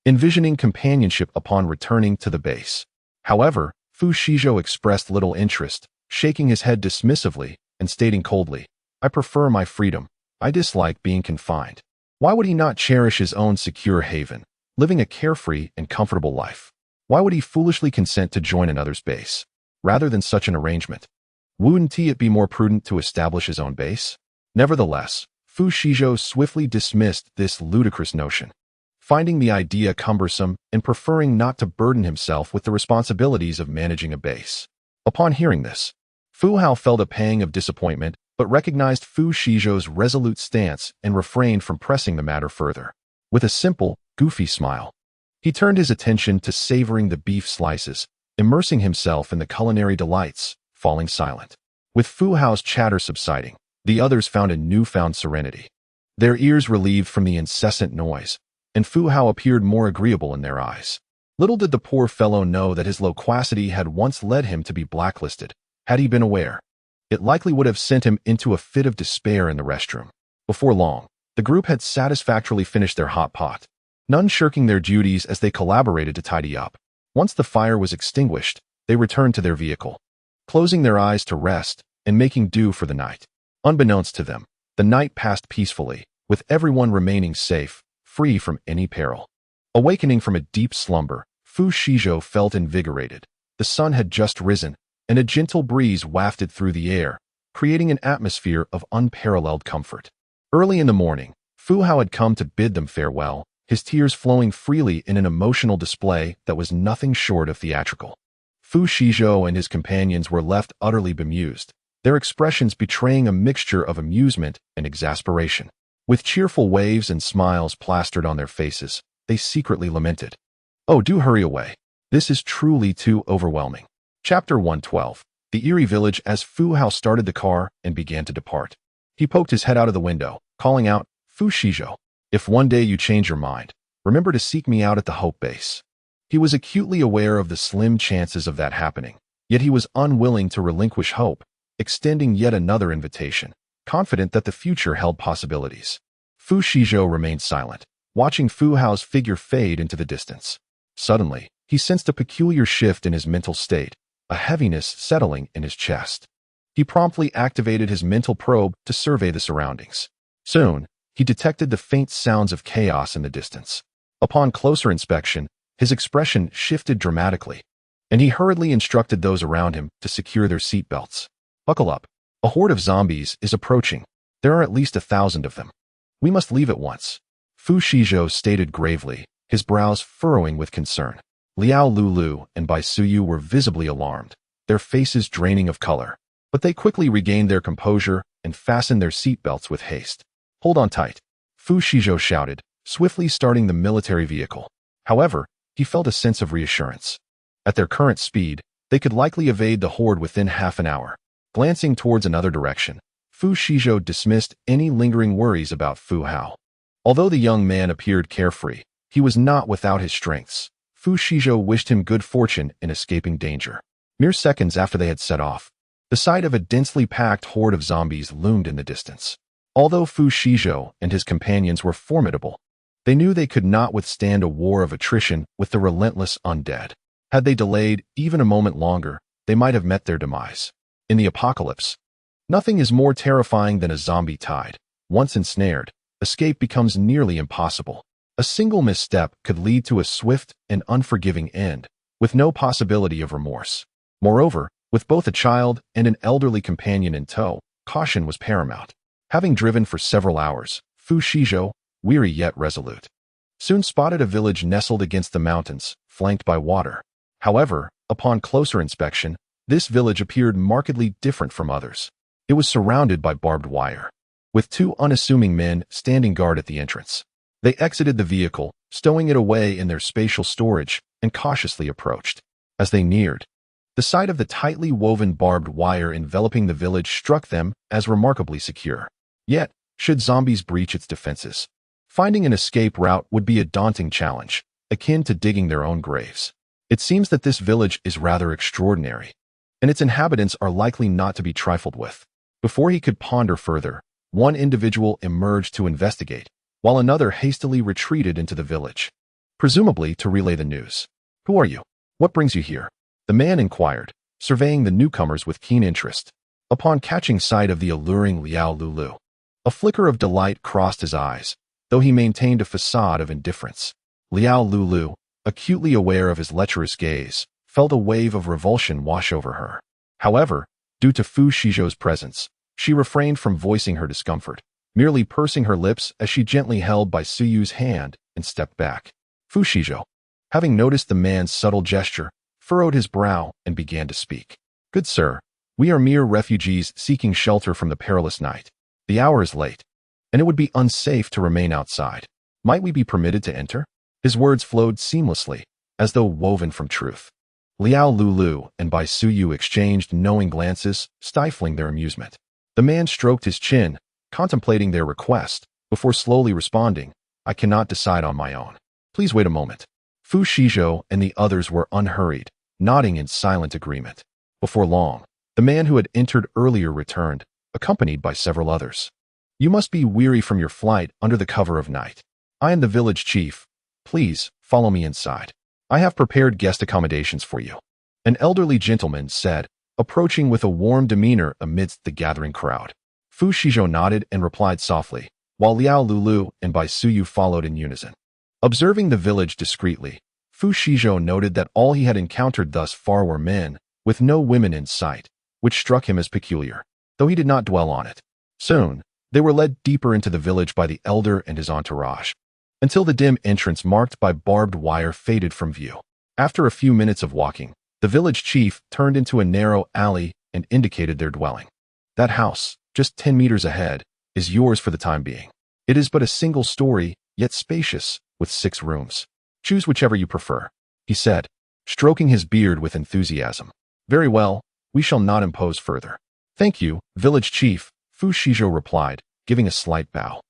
envisioning companionship upon returning to the base. However, Fu Shizhou expressed little interest, shaking his head dismissively and stating coldly, "I prefer my freedom. I dislike being confined." Why would he not cherish his own secure haven, living a carefree and comfortable life? Why would he foolishly consent to join another's base? rather than such an arrangement. Wouldn't it be more prudent to establish his own base? Nevertheless, Fu Shizhou swiftly dismissed this ludicrous notion, finding the idea cumbersome and preferring not to burden himself with the responsibilities of managing a base. Upon hearing this, Fu Hao felt a pang of disappointment but recognized Fu Shizhou's resolute stance and refrained from pressing the matter further. With a simple, goofy smile, he turned his attention to savoring the beef slices, immersing himself in the culinary delights, falling silent. With Fu Hao's chatter subsiding, the others found a newfound serenity, their ears relieved from the incessant noise, and Fu Hao appeared more agreeable in their eyes. Little did the poor fellow know that his loquacity had once led him to be blacklisted. Had he been aware, it likely would have sent him into a fit of despair in the restroom. Before long, the group had satisfactorily finished their hot pot, none shirking their duties as they collaborated to tidy up. Once the fire was extinguished, they returned to their vehicle, closing their eyes to rest and making do for the night. Unbeknownst to them, the night passed peacefully, with everyone remaining safe, free from any peril. Awakening from a deep slumber, Fu Shizhou felt invigorated. The sun had just risen, and a gentle breeze wafted through the air, creating an atmosphere of unparalleled comfort. Early in the morning, Fu Hao had come to bid them farewell, his tears flowing freely in an emotional display that was nothing short of theatrical. Fu Shizhou and his companions were left utterly bemused, their expressions betraying a mixture of amusement and exasperation. With cheerful waves and smiles plastered on their faces, they secretly lamented, "Oh, do hurry away. This is truly too overwhelming." Chapter 112. The Eerie Village. As Fu Hao started the car and began to depart, he poked his head out of the window, calling out, "Fu Shizhou, if one day you change your mind, remember to seek me out at the Hope Base." He was acutely aware of the slim chances of that happening, yet he was unwilling to relinquish hope, extending yet another invitation, confident that the future held possibilities. Fu Shizhou remained silent, watching Fu Hao's figure fade into the distance. Suddenly, he sensed a peculiar shift in his mental state, a heaviness settling in his chest. He promptly activated his mental probe to survey the surroundings. Soon, he detected the faint sounds of chaos in the distance. Upon closer inspection, his expression shifted dramatically, and he hurriedly instructed those around him to secure their seatbelts. "Buckle up. A horde of zombies is approaching. There are at least 1,000 of them. We must leave at once," Fu Shizhou stated gravely, his brows furrowing with concern. Liao Lulu and Bai Suyu were visibly alarmed, their faces draining of color, but they quickly regained their composure and fastened their seatbelts with haste. "Hold on tight," Fu Shizhou shouted, swiftly starting the military vehicle. However, he felt a sense of reassurance. At their current speed, they could likely evade the horde within half an hour. Glancing towards another direction, Fu Shizhou dismissed any lingering worries about Fu Hao. Although the young man appeared carefree, he was not without his strengths. Fu Shizhou wished him good fortune in escaping danger. Mere seconds after they had set off, the sight of a densely packed horde of zombies loomed in the distance. Although Fu Shizhou and his companions were formidable, they knew they could not withstand a war of attrition with the relentless undead. Had they delayed even a moment longer, they might have met their demise. In the apocalypse, nothing is more terrifying than a zombie tide. Once ensnared, escape becomes nearly impossible. A single misstep could lead to a swift and unforgiving end, with no possibility of remorse. Moreover, with both a child and an elderly companion in tow, caution was paramount. Having driven for several hours, Fu Shizhou, weary yet resolute, soon spotted a village nestled against the mountains, flanked by water. However, upon closer inspection, this village appeared markedly different from others. It was surrounded by barbed wire, with two unassuming men standing guard at the entrance. They exited the vehicle, stowing it away in their spatial storage, and cautiously approached. As they neared, the sight of the tightly woven barbed wire enveloping the village struck them as remarkably secure. Yet, should zombies breach its defenses, finding an escape route would be a daunting challenge, akin to digging their own graves. It seems that this village is rather extraordinary, and its inhabitants are likely not to be trifled with. Before he could ponder further, one individual emerged to investigate, while another hastily retreated into the village, presumably to relay the news. "Who are you? What brings you here?" the man inquired, surveying the newcomers with keen interest. Upon catching sight of the alluring Liao Lulu, a flicker of delight crossed his eyes, though he maintained a facade of indifference. Liao Lulu, acutely aware of his lecherous gaze, felt a wave of revulsion wash over her. However, due to Fu Shizhou's presence, she refrained from voicing her discomfort, merely pursing her lips as she gently held by Suyu's hand and stepped back. Fu Shizhou, having noticed the man's subtle gesture, furrowed his brow and began to speak. "Good sir, we are mere refugees seeking shelter from the perilous night. The hour is late, and it would be unsafe to remain outside. Might we be permitted to enter?" His words flowed seamlessly, as though woven from truth. Liao Lulu and Bai Suyu exchanged knowing glances, stifling their amusement. The man stroked his chin, contemplating their request, before slowly responding, "I cannot decide on my own. Please wait a moment." Fu Shizhou and the others were unhurried, nodding in silent agreement. Before long, the man who had entered earlier returned, accompanied by several others. "You must be weary from your flight under the cover of night. I am the village chief. Please, follow me inside. I have prepared guest accommodations for you," an elderly gentleman said, approaching with a warm demeanor amidst the gathering crowd. Fu Shizhou nodded and replied softly, while Liao Lulu and Bai Suyu followed in unison. Observing the village discreetly, Fu Shizhou noted that all he had encountered thus far were men, with no women in sight, which struck him as peculiar, though he did not dwell on it. Soon, they were led deeper into the village by the elder and his entourage, until the dim entrance marked by barbed wire faded from view. After a few minutes of walking, the village chief turned into a narrow alley and indicated their dwelling. "That house, just 10 meters ahead, is yours for the time being. It is but a single story, yet spacious, with 6 rooms. Choose whichever you prefer," he said, stroking his beard with enthusiasm. "Very well, we shall not impose further." "Thank you, village chief," Fu Shizhou replied, giving a slight bow.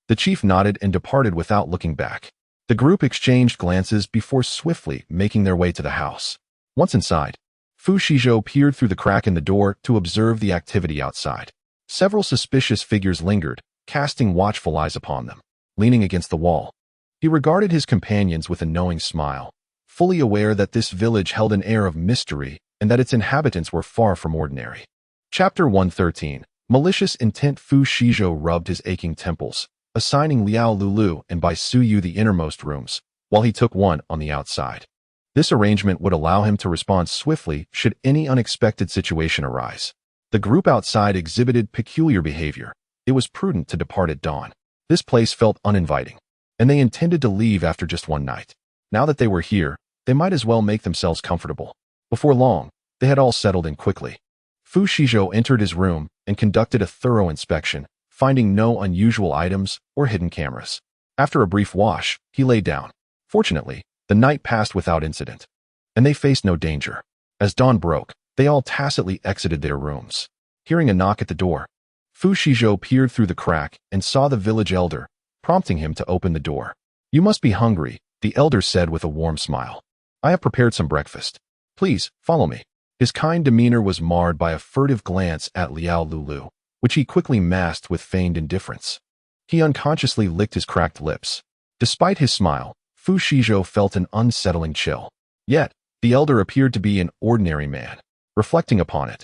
The chief nodded and departed without looking back. The group exchanged glances before swiftly making their way to the house. Once inside, Fu Shizhou peered through the crack in the door to observe the activity outside. Several suspicious figures lingered, casting watchful eyes upon them. Leaning against the wall, he regarded his companions with a knowing smile, fully aware that this village held an air of mystery and that its inhabitants were far from ordinary. Chapter 113. Malicious Intent. Fu Shizhou rubbed his aching temples, assigning Liao Lulu and Bai Suyu the innermost rooms, while he took one on the outside. This arrangement would allow him to respond swiftly should any unexpected situation arise. The group outside exhibited peculiar behavior. It was prudent to depart at dawn. This place felt uninviting, and they intended to leave after just one night. Now that they were here, they might as well make themselves comfortable. Before long, they had all settled in quickly. Fu Shizhou entered his room and conducted a thorough inspection, finding no unusual items or hidden cameras. After a brief wash, he lay down. Fortunately, the night passed without incident, and they faced no danger. As dawn broke, they all tacitly exited their rooms. Hearing a knock at the door, Fu Shizhou peered through the crack and saw the village elder, prompting him to open the door. "You must be hungry," the elder said with a warm smile. "I have prepared some breakfast. Please, follow me." His kind demeanor was marred by a furtive glance at Liao Lulu, which he quickly masked with feigned indifference. He unconsciously licked his cracked lips. Despite his smile, Fu Shizhou felt an unsettling chill. Yet, the elder appeared to be an ordinary man. Reflecting upon it,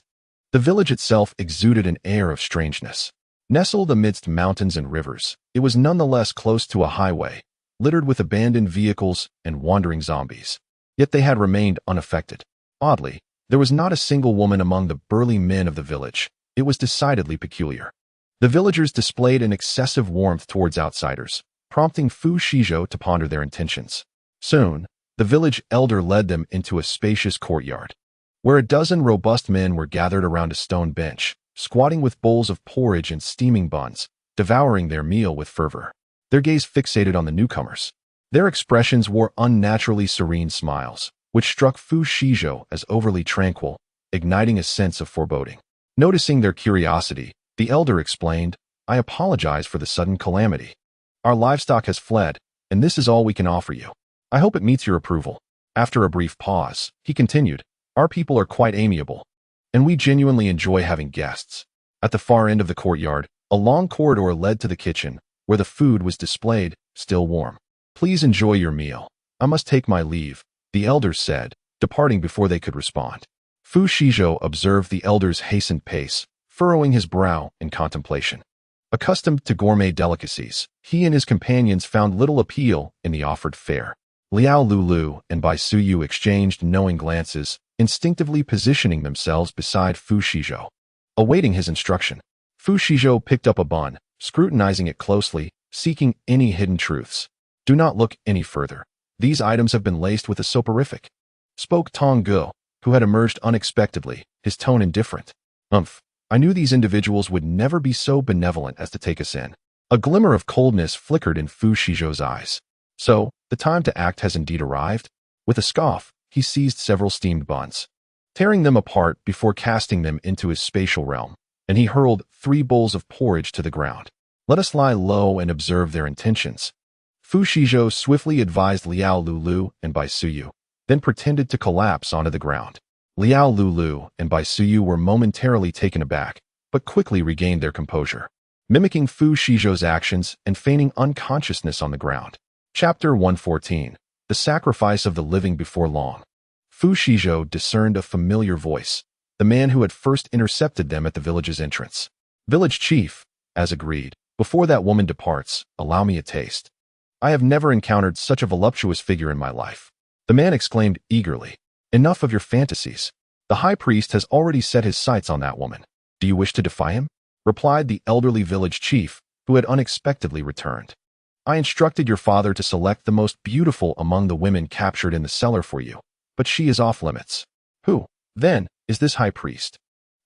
the village itself exuded an air of strangeness. Nestled amidst mountains and rivers, it was nonetheless close to a highway, littered with abandoned vehicles and wandering zombies. Yet they had remained unaffected. Oddly, there was not a single woman among the burly men of the village. It was decidedly peculiar. The villagers displayed an excessive warmth towards outsiders, prompting Fu Shizhou to ponder their intentions. Soon, the village elder led them into a spacious courtyard, where a dozen robust men were gathered around a stone bench, squatting with bowls of porridge and steaming buns, devouring their meal with fervor. Their gaze fixated on the newcomers. Their expressions wore unnaturally serene smiles, which struck Fu Shizhou as overly tranquil, igniting a sense of foreboding. Noticing their curiosity, the elder explained, "I apologize for the sudden calamity. Our livestock has fled, and this is all we can offer you. I hope it meets your approval." After a brief pause, he continued, "Our people are quite amiable, and we genuinely enjoy having guests." At the far end of the courtyard, a long corridor led to the kitchen, where the food was displayed, still warm. "Please enjoy your meal. I must take my leave," the elder said, departing before they could respond. Fu Shizhou observed the elder's hastened pace, furrowing his brow in contemplation. Accustomed to gourmet delicacies, he and his companions found little appeal in the offered fare. Liao Lulu and Bai Suyu exchanged knowing glances, instinctively positioning themselves beside Fu Shizhou. Awaiting his instruction, Fu Shizhou picked up a bun, scrutinizing it closely, seeking any hidden truths. Do not look any further. These items have been laced with a soporific, spoke Tong Gu, who had emerged unexpectedly, his tone indifferent. I knew these individuals would never be so benevolent as to take us in. A glimmer of coldness flickered in Fu Shizhou's eyes. So, the time to act has indeed arrived? With a scoff, he seized several steamed buns, tearing them apart before casting them into his spatial realm, and he hurled 3 bowls of porridge to the ground. Let us lie low and observe their intentions. Fu Shizhou swiftly advised Liao Lulu and Bai Suyu, then pretended to collapse onto the ground. Liao Lulu and Bai Suyu were momentarily taken aback, but quickly regained their composure, mimicking Fu Shizhou's actions and feigning unconsciousness on the ground. Chapter 114. The Sacrifice of the Living Before Long. Fu Shizhou discerned a familiar voice, the man who had first intercepted them at the village's entrance. Village chief, as agreed, before that woman departs, allow me a taste. I have never encountered such a voluptuous figure in my life. The man exclaimed eagerly. Enough of your fantasies. The high priest has already set his sights on that woman. Do you wish to defy him? Replied the elderly village chief, who had unexpectedly returned. I instructed your father to select the most beautiful among the women captured in the cellar for you, but she is off limits. Who, then, is this high priest?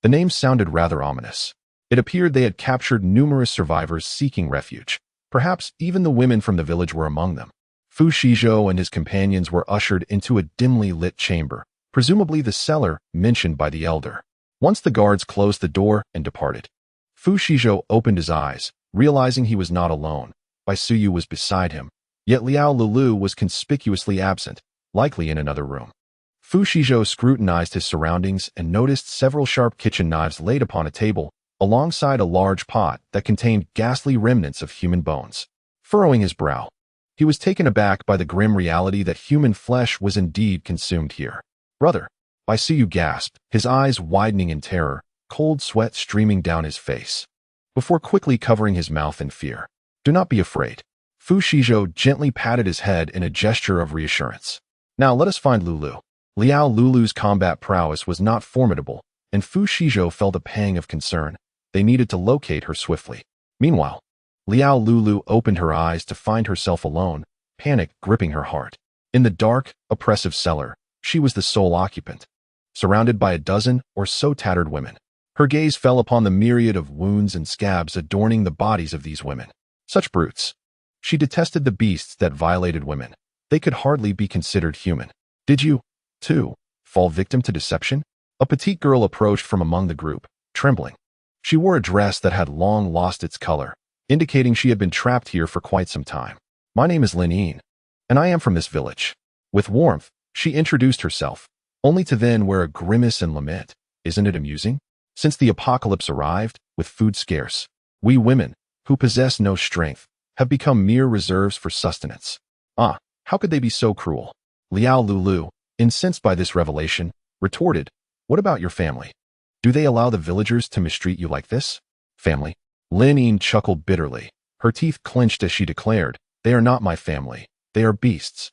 The name sounded rather ominous. It appeared they had captured numerous survivors seeking refuge. Perhaps even the women from the village were among them. Fu Shizhou and his companions were ushered into a dimly lit chamber, presumably the cellar mentioned by the elder. Once the guards closed the door and departed, Fu Shizhou opened his eyes, realizing he was not alone. Bai Suyu was beside him, yet Liao Lulu was conspicuously absent, likely in another room. Fu Shizhou scrutinized his surroundings and noticed several sharp kitchen knives laid upon a table, alongside a large pot that contained ghastly remnants of human bones. Furrowing his brow, he was taken aback by the grim reality that human flesh was indeed consumed here. Brother, Bai Suyu gasped, his eyes widening in terror, cold sweat streaming down his face, before quickly covering his mouth in fear. Do not be afraid. Fu Shizhou gently patted his head in a gesture of reassurance. Now let us find Lulu. Liao Lulu's combat prowess was not formidable, and Fu Shizhou felt a pang of concern. They needed to locate her swiftly. Meanwhile, Liao Lulu opened her eyes to find herself alone, panic gripping her heart. In the dark, oppressive cellar, she was the sole occupant, surrounded by a dozen or so tattered women. Her gaze fell upon the myriad of wounds and scabs adorning the bodies of these women. Such brutes. She detested the beasts that violated women. They could hardly be considered human. Did you, too, fall victim to deception? A petite girl approached from among the group, trembling. She wore a dress that had long lost its color, indicating she had been trapped here for quite some time. My name is Lin Yin, and I am from this village. With warmth, she introduced herself, only to then wear a grimace and lament. Isn't it amusing? Since the apocalypse arrived, with food scarce, we women, who possess no strength, have become mere reserves for sustenance. Ah, how could they be so cruel? Liao Lulu, incensed by this revelation, retorted, what about your family? Do they allow the villagers to mistreat you like this? Family? Lin Yin chuckled bitterly. Her teeth clenched as she declared, they are not my family. They are beasts.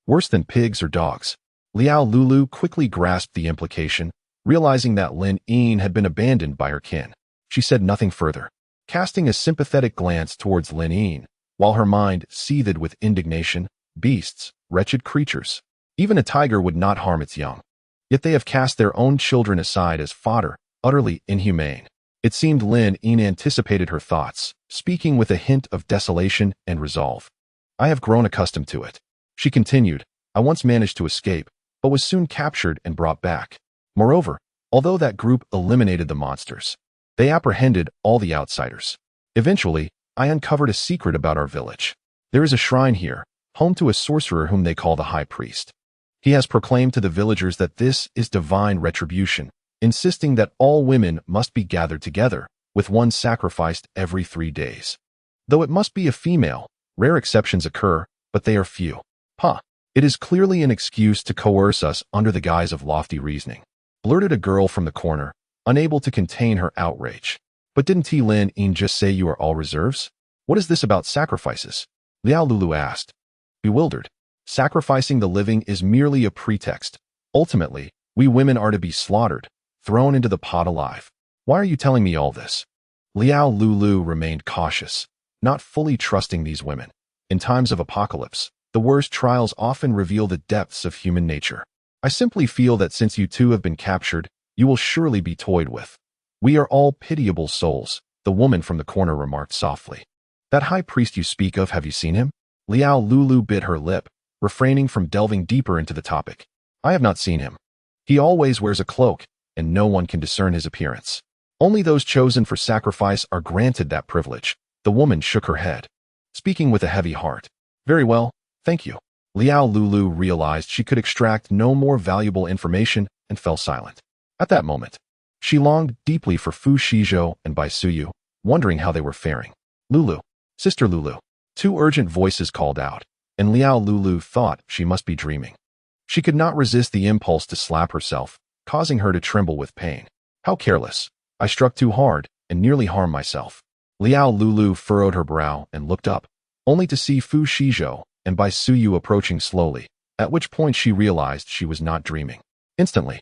Worse than pigs or dogs. Liao Lulu quickly grasped the implication, realizing that Lin Yin had been abandoned by her kin. She said nothing further, casting a sympathetic glance towards Lin Yin, while her mind seethed with indignation. Beasts, wretched creatures. Even a tiger would not harm its young. Yet they have cast their own children aside as fodder, utterly inhumane. It seemed Lin Yin anticipated her thoughts, speaking with a hint of desolation and resolve. I have grown accustomed to it. She continued, I once managed to escape, but was soon captured and brought back. Moreover, although that group eliminated the monsters, they apprehended all the outsiders. Eventually, I uncovered a secret about our village. There is a shrine here, home to a sorcerer whom they call the High Priest. He has proclaimed to the villagers that this is divine retribution, insisting that all women must be gathered together, with one sacrificed every 3 days. Though it must be a female, rare exceptions occur, but they are few. It is clearly an excuse to coerce us under the guise of lofty reasoning, blurted a girl from the corner, unable to contain her outrage. But didn't Lin Yin just say you are all reserves? What is this about sacrifices? Liao Lulu asked, bewildered. Sacrificing the living is merely a pretext. Ultimately, we women are to be slaughtered, thrown into the pot alive. Why are you telling me all this? Liao Lulu remained cautious, not fully trusting these women. In times of apocalypse, the worst trials often reveal the depths of human nature. I simply feel that since you two have been captured, you will surely be toyed with. We are all pitiable souls, the woman from the corner remarked softly. That high priest you speak of, have you seen him? Liao Lulu bit her lip, refraining from delving deeper into the topic. I have not seen him. He always wears a cloak, and no one can discern his appearance. Only those chosen for sacrifice are granted that privilege. The woman shook her head, speaking with a heavy heart. Very well, thank you. Liao Lulu realized she could extract no more valuable information and fell silent. At that moment, she longed deeply for Fu Shizhou and Bai Suyu, wondering how they were faring. Lulu, Sister Lulu. Two urgent voices called out, and Liao Lulu thought she must be dreaming. She could not resist the impulse to slap herself, causing her to tremble with pain. How careless. I struck too hard and nearly harmed myself. Liao Lulu furrowed her brow and looked up, only to see Fu Shizhou and Bai Suyu approaching slowly, at which point she realized she was not dreaming. Instantly,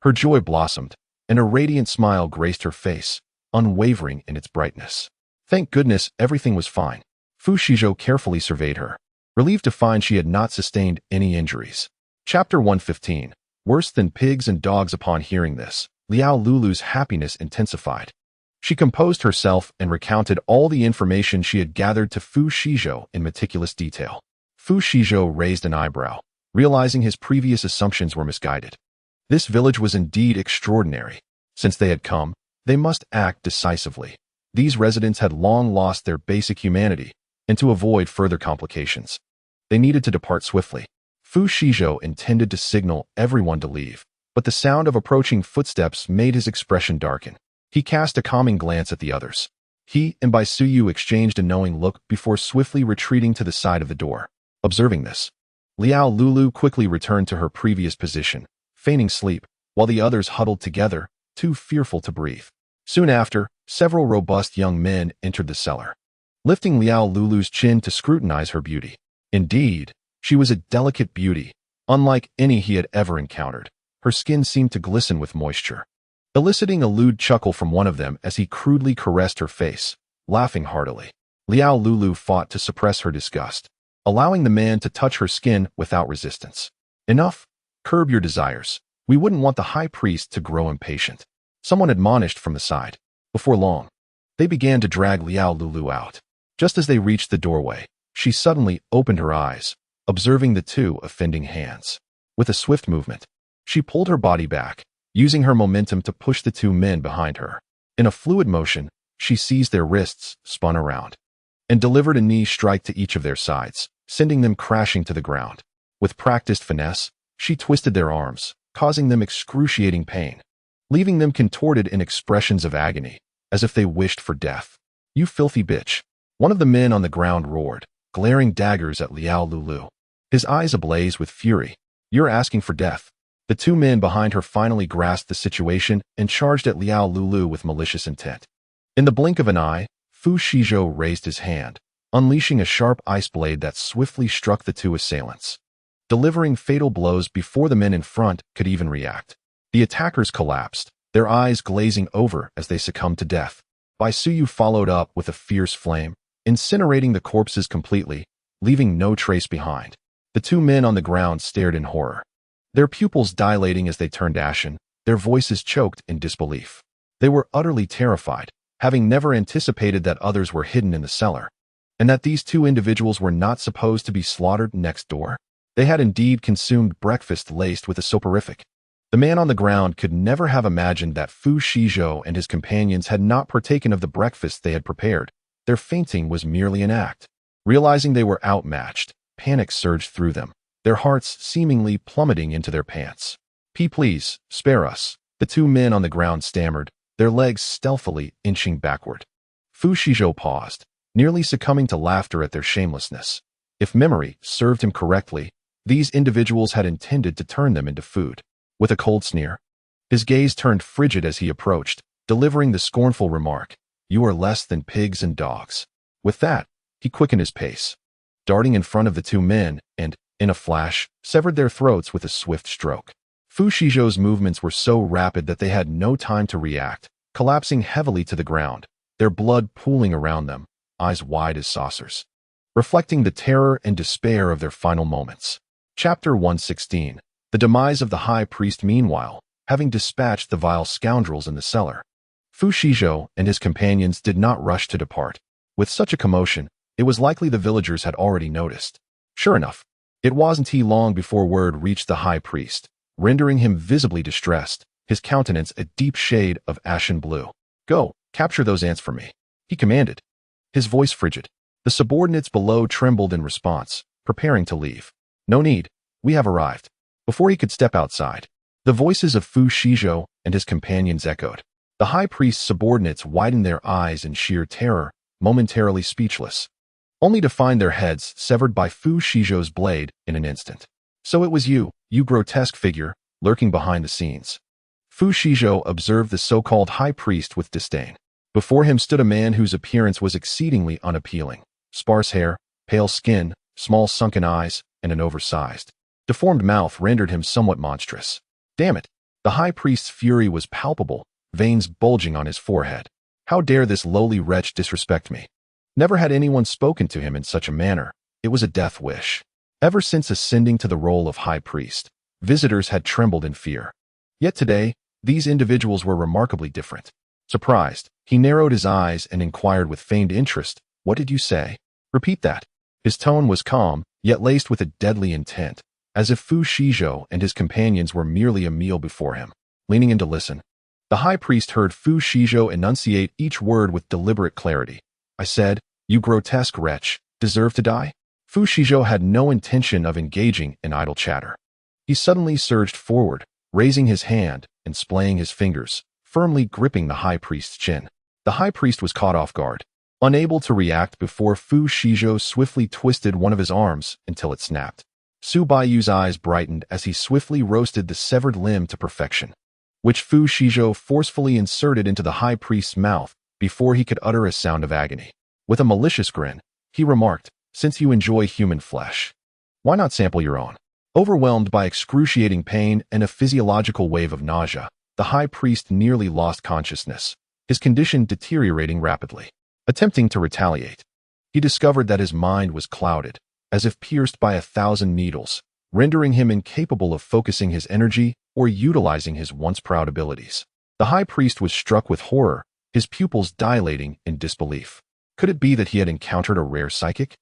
her joy blossomed, and a radiant smile graced her face, unwavering in its brightness. Thank goodness everything was fine. Fu Shizhou carefully surveyed her, relieved to find she had not sustained any injuries. Chapter 115. Worse than pigs and dogs. Upon hearing this, Liao Lulu's happiness intensified. She composed herself and recounted all the information she had gathered to Fu Shizhou in meticulous detail. Fu Shizhou raised an eyebrow, realizing his previous assumptions were misguided. This village was indeed extraordinary. Since they had come, they must act decisively. These residents had long lost their basic humanity, and to avoid further complications, they needed to depart swiftly. Fu Shizhou intended to signal everyone to leave, but the sound of approaching footsteps made his expression darken. He cast a calming glance at the others. He and Bai Suyu exchanged a knowing look before swiftly retreating to the side of the door. Observing this, Liao Lulu quickly returned to her previous position, feigning sleep, while the others huddled together, too fearful to breathe. Soon after, several robust young men entered the cellar, lifting Liao Lulu's chin to scrutinize her beauty. Indeed, she was a delicate beauty, unlike any he had ever encountered. Her skin seemed to glisten with moisture, eliciting a lewd chuckle from one of them as he crudely caressed her face, laughing heartily. Liao Lulu fought to suppress her disgust, allowing the man to touch her skin without resistance. Enough. Curb your desires. We wouldn't want the high priest to grow impatient. Someone admonished from the side. Before long, they began to drag Liao Lulu out. Just as they reached the doorway, she suddenly opened her eyes, observing the two offending hands. With a swift movement, she pulled her body back, using her momentum to push the two men behind her. In a fluid motion, she seized their wrists, spun around, and delivered a knee strike to each of their sides, sending them crashing to the ground. With practiced finesse, she twisted their arms, causing them excruciating pain, leaving them contorted in expressions of agony, as if they wished for death. You filthy bitch. One of the men on the ground roared, glaring daggers at Liao Lulu, his eyes ablaze with fury. You're asking for death. The two men behind her finally grasped the situation and charged at Liao Lulu with malicious intent. In the blink of an eye, Fu Shizhou raised his hand, unleashing a sharp ice blade that swiftly struck the two assailants, delivering fatal blows before the men in front could even react. The attackers collapsed, their eyes glazing over as they succumbed to death. Bai Suyu followed up with a fierce flame, incinerating the corpses completely, leaving no trace behind. The two men on the ground stared in horror, their pupils dilating as they turned ashen, their voices choked in disbelief. They were utterly terrified, having never anticipated that others were hidden in the cellar, and that these two individuals were not supposed to be slaughtered next door. They had indeed consumed breakfast laced with a soporific. The man on the ground could never have imagined that Fu Shizhou and his companions had not partaken of the breakfast they had prepared. Their fainting was merely an act. Realizing they were outmatched, panic surged through them, their hearts seemingly plummeting into their pants. Please, spare us," the two men on the ground stammered, their legs stealthily inching backward. Fu Shizhou paused, nearly succumbing to laughter at their shamelessness. If memory served him correctly, these individuals had intended to turn them into food. With a cold sneer, his gaze turned frigid as he approached, delivering the scornful remark, "You are less than pigs and dogs." With that, he quickened his pace, darting in front of the two men and, in a flash, severed their throats with a swift stroke. Fu Shizhou's movements were so rapid that they had no time to react, collapsing heavily to the ground, their blood pooling around them, eyes wide as saucers, reflecting the terror and despair of their final moments. Chapter 116. The demise of the high priest. Meanwhile, having dispatched the vile scoundrels in the cellar, Fu Shizhou and his companions did not rush to depart. With such a commotion, it was likely the villagers had already noticed. Sure enough, it wasn't long before word reached the high priest, rendering him visibly distressed, his countenance a deep shade of ashen blue. "Go, capture those ants for me," he commanded, his voice frigid. The subordinates below trembled in response, preparing to leave. "No need, we have arrived." Before he could step outside, the voices of Fu Shizhou and his companions echoed. The high priest's subordinates widened their eyes in sheer terror, momentarily speechless, only to find their heads severed by Fu Shizhou's blade in an instant. "So it was you grotesque figure, lurking behind the scenes." Fu Shizhou observed the so-called high priest with disdain. Before him stood a man whose appearance was exceedingly unappealing. Sparse hair, pale skin, small sunken eyes, and an oversized, deformed mouth rendered him somewhat monstrous. Damn it! The high priest's fury was palpable, veins bulging on his forehead. How dare this lowly wretch disrespect me? Never had anyone spoken to him in such a manner. It was a death wish. Ever since ascending to the role of high priest, visitors had trembled in fear. Yet today, these individuals were remarkably different. Surprised, he narrowed his eyes and inquired with feigned interest, "What did you say? Repeat that." His tone was calm, yet laced with a deadly intent, as if Fu Shizhou and his companions were merely a meal before him. Leaning in to listen, the high priest heard Fu Shizhou enunciate each word with deliberate clarity. "I said, you grotesque wretch, deserve to die?" Fu Shizhou had no intention of engaging in idle chatter. He suddenly surged forward, raising his hand and splaying his fingers, firmly gripping the high priest's chin. The high priest was caught off guard, unable to react before Fu Shizhou swiftly twisted one of his arms until it snapped. Su Baiyu's eyes brightened as he swiftly roasted the severed limb to perfection, which Fu Shizhou forcefully inserted into the high priest's mouth before he could utter a sound of agony. With a malicious grin, he remarked, "Since you enjoy human flesh, why not sample your own?" Overwhelmed by excruciating pain and a physiological wave of nausea, the high priest nearly lost consciousness, his condition deteriorating rapidly. Attempting to retaliate, he discovered that his mind was clouded, as if pierced by 1,000 needles, rendering him incapable of focusing his energy or utilizing his once proud abilities. The high priest was struck with horror, his pupils dilating in disbelief. Could it be that he had encountered a rare psychic?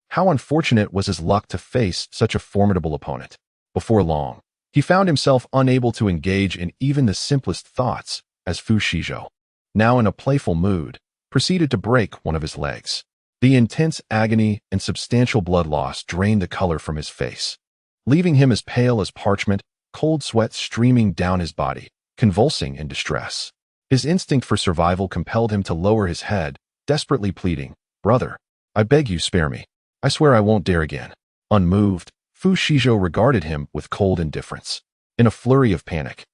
How unfortunate was his luck to face such a formidable opponent. Before long, he found himself unable to engage in even the simplest thoughts, as Fu Shizhou, now in a playful mood, proceeded to break one of his legs. The intense agony and substantial blood loss drained the color from his face, leaving him as pale as parchment, cold sweat streaming down his body, convulsing in distress. His instinct for survival compelled him to lower his head, desperately pleading, "Brother, I beg you, spare me. I swear I won't dare again." Unmoved, Fu Shizhou regarded him with cold indifference. In a flurry of panic,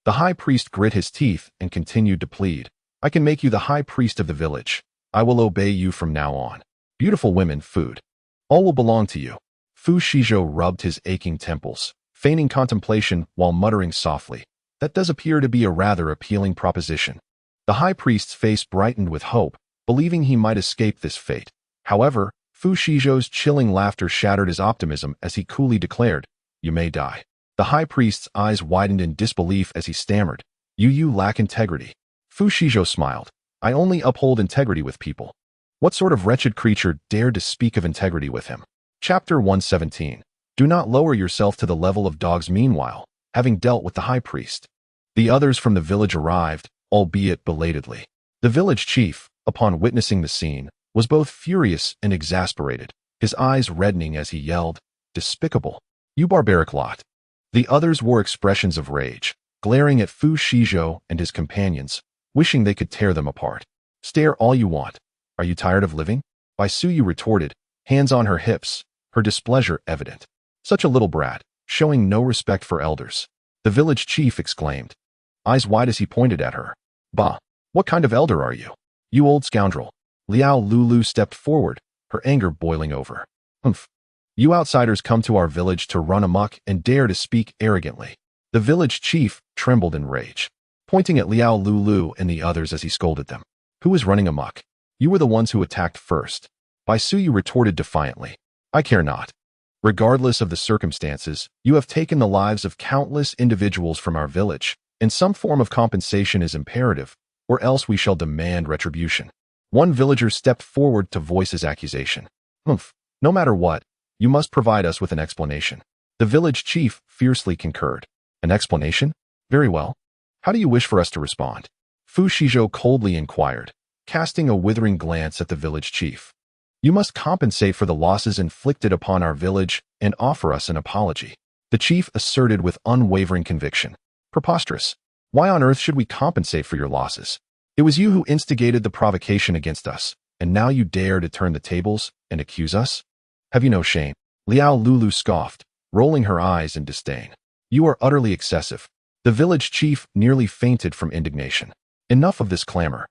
the high priest grit his teeth and continued to plead, "I can make you the high priest of the village. I will obey you from now on. Beautiful women, food. All will belong to you." Fu Shizhou rubbed his aching temples, feigning contemplation while muttering softly, "That does appear to be a rather appealing proposition." The high priest's face brightened with hope, believing he might escape this fate. However, Fu Shizhou's chilling laughter shattered his optimism as he coolly declared, "You may die." The high priest's eyes widened in disbelief as he stammered, You lack integrity." Fu Shizhou smiled. "I only uphold integrity with people." What sort of wretched creature dared to speak of integrity with him? Chapter 117. Do not lower yourself to the level of dogs. Meanwhile, having dealt with the high priest, the others from the village arrived, albeit belatedly. The village chief, upon witnessing the scene, was both furious and exasperated, his eyes reddening as he yelled, "Despicable! You barbaric lot!" The others wore expressions of rage, glaring at Fu Shizhou and his companions, wishing they could tear them apart. "Stare all you want. Are you tired of living?" Bai Suyu retorted, hands on her hips, her displeasure evident. "Such a little brat, showing no respect for elders." The village chief exclaimed, eyes wide as he pointed at her. "Bah! What kind of elder are you? You old scoundrel!" Liao Lulu stepped forward, her anger boiling over. "Humph! You outsiders come to our village to run amok and dare to speak arrogantly. The village chief trembled in rage, pointing at Liao Lulu and the others as he scolded them. Who is running amok? You were the ones who attacked first. Bai Suyu retorted defiantly. I care not. Regardless of the circumstances, you have taken the lives of countless individuals from our village, and some form of compensation is imperative, or else we shall demand retribution. One villager stepped forward to voice his accusation. Humph, no matter what, you must provide us with an explanation. The village chief fiercely concurred. An explanation? Very well. How do you wish for us to respond? Fu Shizhou coldly inquired, casting a withering glance at the village chief. You must compensate for the losses inflicted upon our village and offer us an apology, the chief asserted with unwavering conviction. Preposterous. Why on earth should we compensate for your losses? It was you who instigated the provocation against us, and now you dare to turn the tables and accuse us? Have you no shame? Liao Lulu scoffed, rolling her eyes in disdain. You are utterly excessive. The village chief nearly fainted from indignation. Enough of this clamor.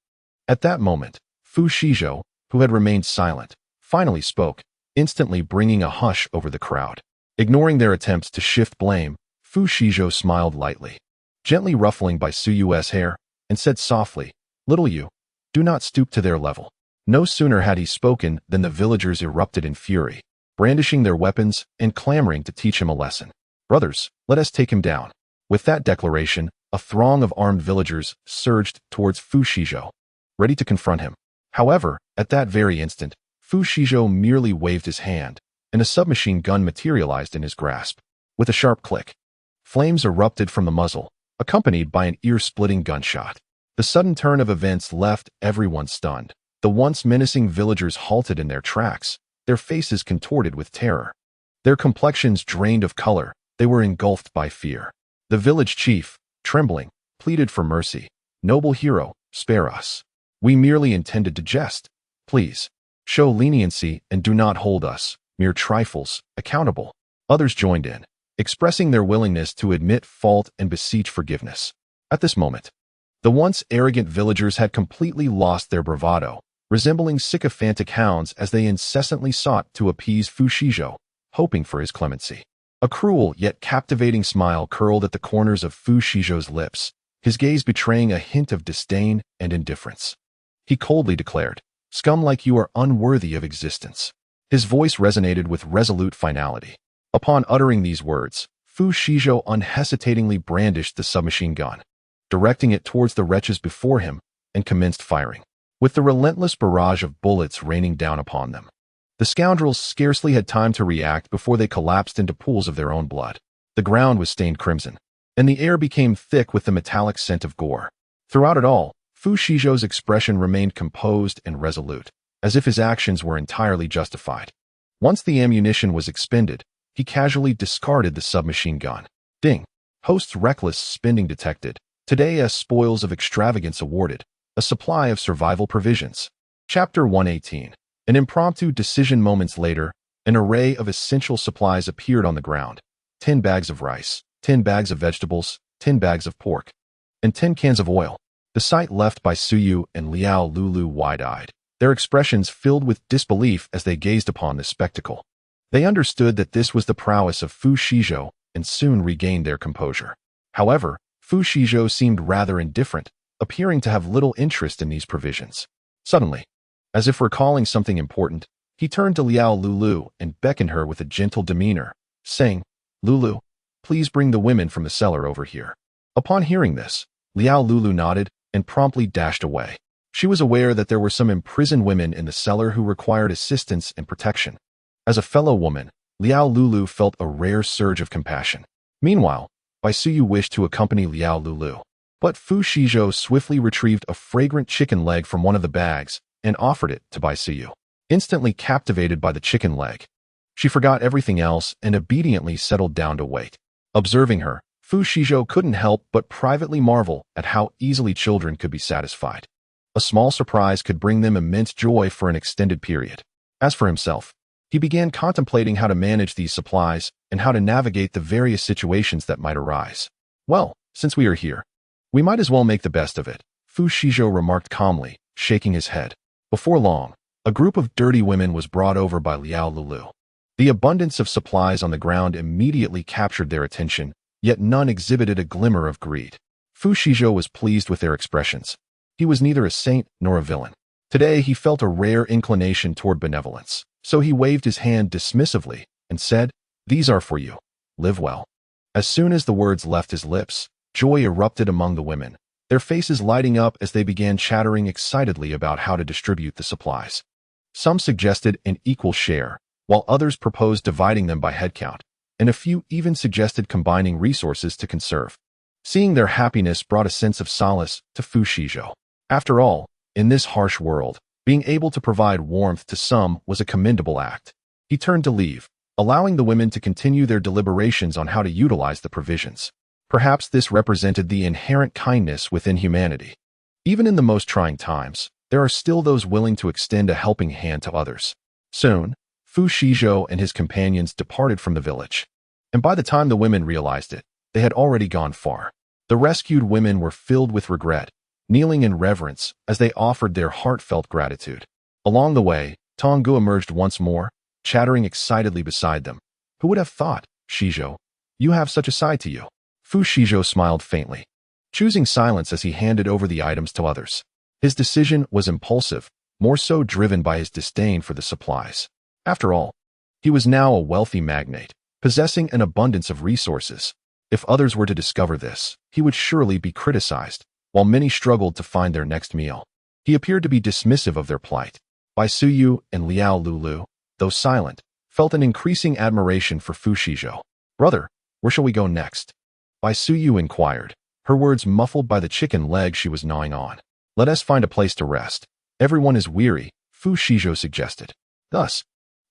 At that moment, Fu Shizhou, who had remained silent, finally spoke, instantly bringing a hush over the crowd. Ignoring their attempts to shift blame, Fu Shizhou smiled lightly, gently ruffling Bai Suyu's hair, and said softly, Little you, do not stoop to their level. No sooner had he spoken than the villagers erupted in fury, brandishing their weapons and clamoring to teach him a lesson. Brothers, let us take him down. With that declaration, a throng of armed villagers surged towards Fu Shizhou, ready to confront him. However, at that very instant, Fu Shizhou merely waved his hand, and a submachine gun materialized in his grasp. With a sharp click, flames erupted from the muzzle, accompanied by an ear-splitting gunshot. The sudden turn of events left everyone stunned. The once menacing villagers halted in their tracks, their faces contorted with terror. Their complexions drained of color, they were engulfed by fear. The village chief, trembling, pleaded for mercy. Noble hero, spare us. We merely intended to jest. Please, show leniency and do not hold us, mere trifles, accountable. Others joined in, expressing their willingness to admit fault and beseech forgiveness. At this moment, the once arrogant villagers had completely lost their bravado, resembling sycophantic hounds as they incessantly sought to appease Fu Shizhou, hoping for his clemency. A cruel yet captivating smile curled at the corners of Fu Shizhou's lips, his gaze betraying a hint of disdain and indifference. He coldly declared, Scum like you are unworthy of existence. His voice resonated with resolute finality. Upon uttering these words, Fu Shizhou unhesitatingly brandished the submachine gun, directing it towards the wretches before him, and commenced firing, with the relentless barrage of bullets raining down upon them. The scoundrels scarcely had time to react before they collapsed into pools of their own blood. The ground was stained crimson, and the air became thick with the metallic scent of gore. Throughout it all, Fu Shizhou's expression remained composed and resolute, as if his actions were entirely justified. Once the ammunition was expended, he casually discarded the submachine gun. Ding! Host's reckless spending detected. Today as spoils of extravagance awarded. A supply of survival provisions. Chapter 118. An impromptu decision. Moments later, an array of essential supplies appeared on the ground. 10 bags of rice, 10 bags of vegetables, 10 bags of pork, and 10 cans of oil. The sight left Bai Suyu and Liao Lulu wide-eyed, their expressions filled with disbelief as they gazed upon this spectacle. They understood that this was the prowess of Fu Shizhou and soon regained their composure. However, Fu Shizhou seemed rather indifferent, appearing to have little interest in these provisions. Suddenly, as if recalling something important, he turned to Liao Lulu and beckoned her with a gentle demeanor, saying, Lulu, please bring the women from the cellar over here. Upon hearing this, Liao Lulu nodded and promptly dashed away. She was aware that there were some imprisoned women in the cellar who required assistance and protection. As a fellow woman, Liao Lulu felt a rare surge of compassion. Meanwhile, Bai Suyu wished to accompany Liao Lulu, but Fu Shizhou swiftly retrieved a fragrant chicken leg from one of the bags and offered it to Bai Suyu. Instantly captivated by the chicken leg, she forgot everything else and obediently settled down to wait. Observing her, Fu Shizhou couldn't help but privately marvel at how easily children could be satisfied. A small surprise could bring them immense joy for an extended period. As for himself, he began contemplating how to manage these supplies and how to navigate the various situations that might arise. Well, since we are here, we might as well make the best of it, Fu Shizhou remarked calmly, shaking his head. Before long, a group of dirty women was brought over by Liao Lulu. The abundance of supplies on the ground immediately captured their attention, yet none exhibited a glimmer of greed. Fu Shizhou was pleased with their expressions. He was neither a saint nor a villain. Today he felt a rare inclination toward benevolence, so he waved his hand dismissively and said, "These are for you. Live well." As soon as the words left his lips, joy erupted among the women, their faces lighting up as they began chattering excitedly about how to distribute the supplies. Some suggested an equal share, while others proposed dividing them by headcount, and a few even suggested combining resources to conserve. Seeing their happiness brought a sense of solace to Fu Shizhou. After all, in this harsh world, being able to provide warmth to some was a commendable act. He turned to leave, allowing the women to continue their deliberations on how to utilize the provisions. Perhaps this represented the inherent kindness within humanity. Even in the most trying times, there are still those willing to extend a helping hand to others. Soon, Fu Shizhou and his companions departed from the village. And by the time the women realized it, they had already gone far. The rescued women were filled with regret, kneeling in reverence as they offered their heartfelt gratitude. Along the way, Tonggu emerged once more, chattering excitedly beside them. "Who would have thought, Shizhou? You have such a side to you." Fu Shizhou smiled faintly, choosing silence as he handed over the items to others. His decision was impulsive, more so driven by his disdain for the supplies. After all, he was now a wealthy magnate, possessing an abundance of resources. If others were to discover this, he would surely be criticized, while many struggled to find their next meal. He appeared to be dismissive of their plight. Bai Suyu and Liao Lulu, though silent, felt an increasing admiration for Fu Shizhou. "Brother, where shall we go next?" Bai Suyu inquired, her words muffled by the chicken leg she was gnawing on. "Let us find a place to rest. Everyone is weary," Fu Shizhou suggested. Thus,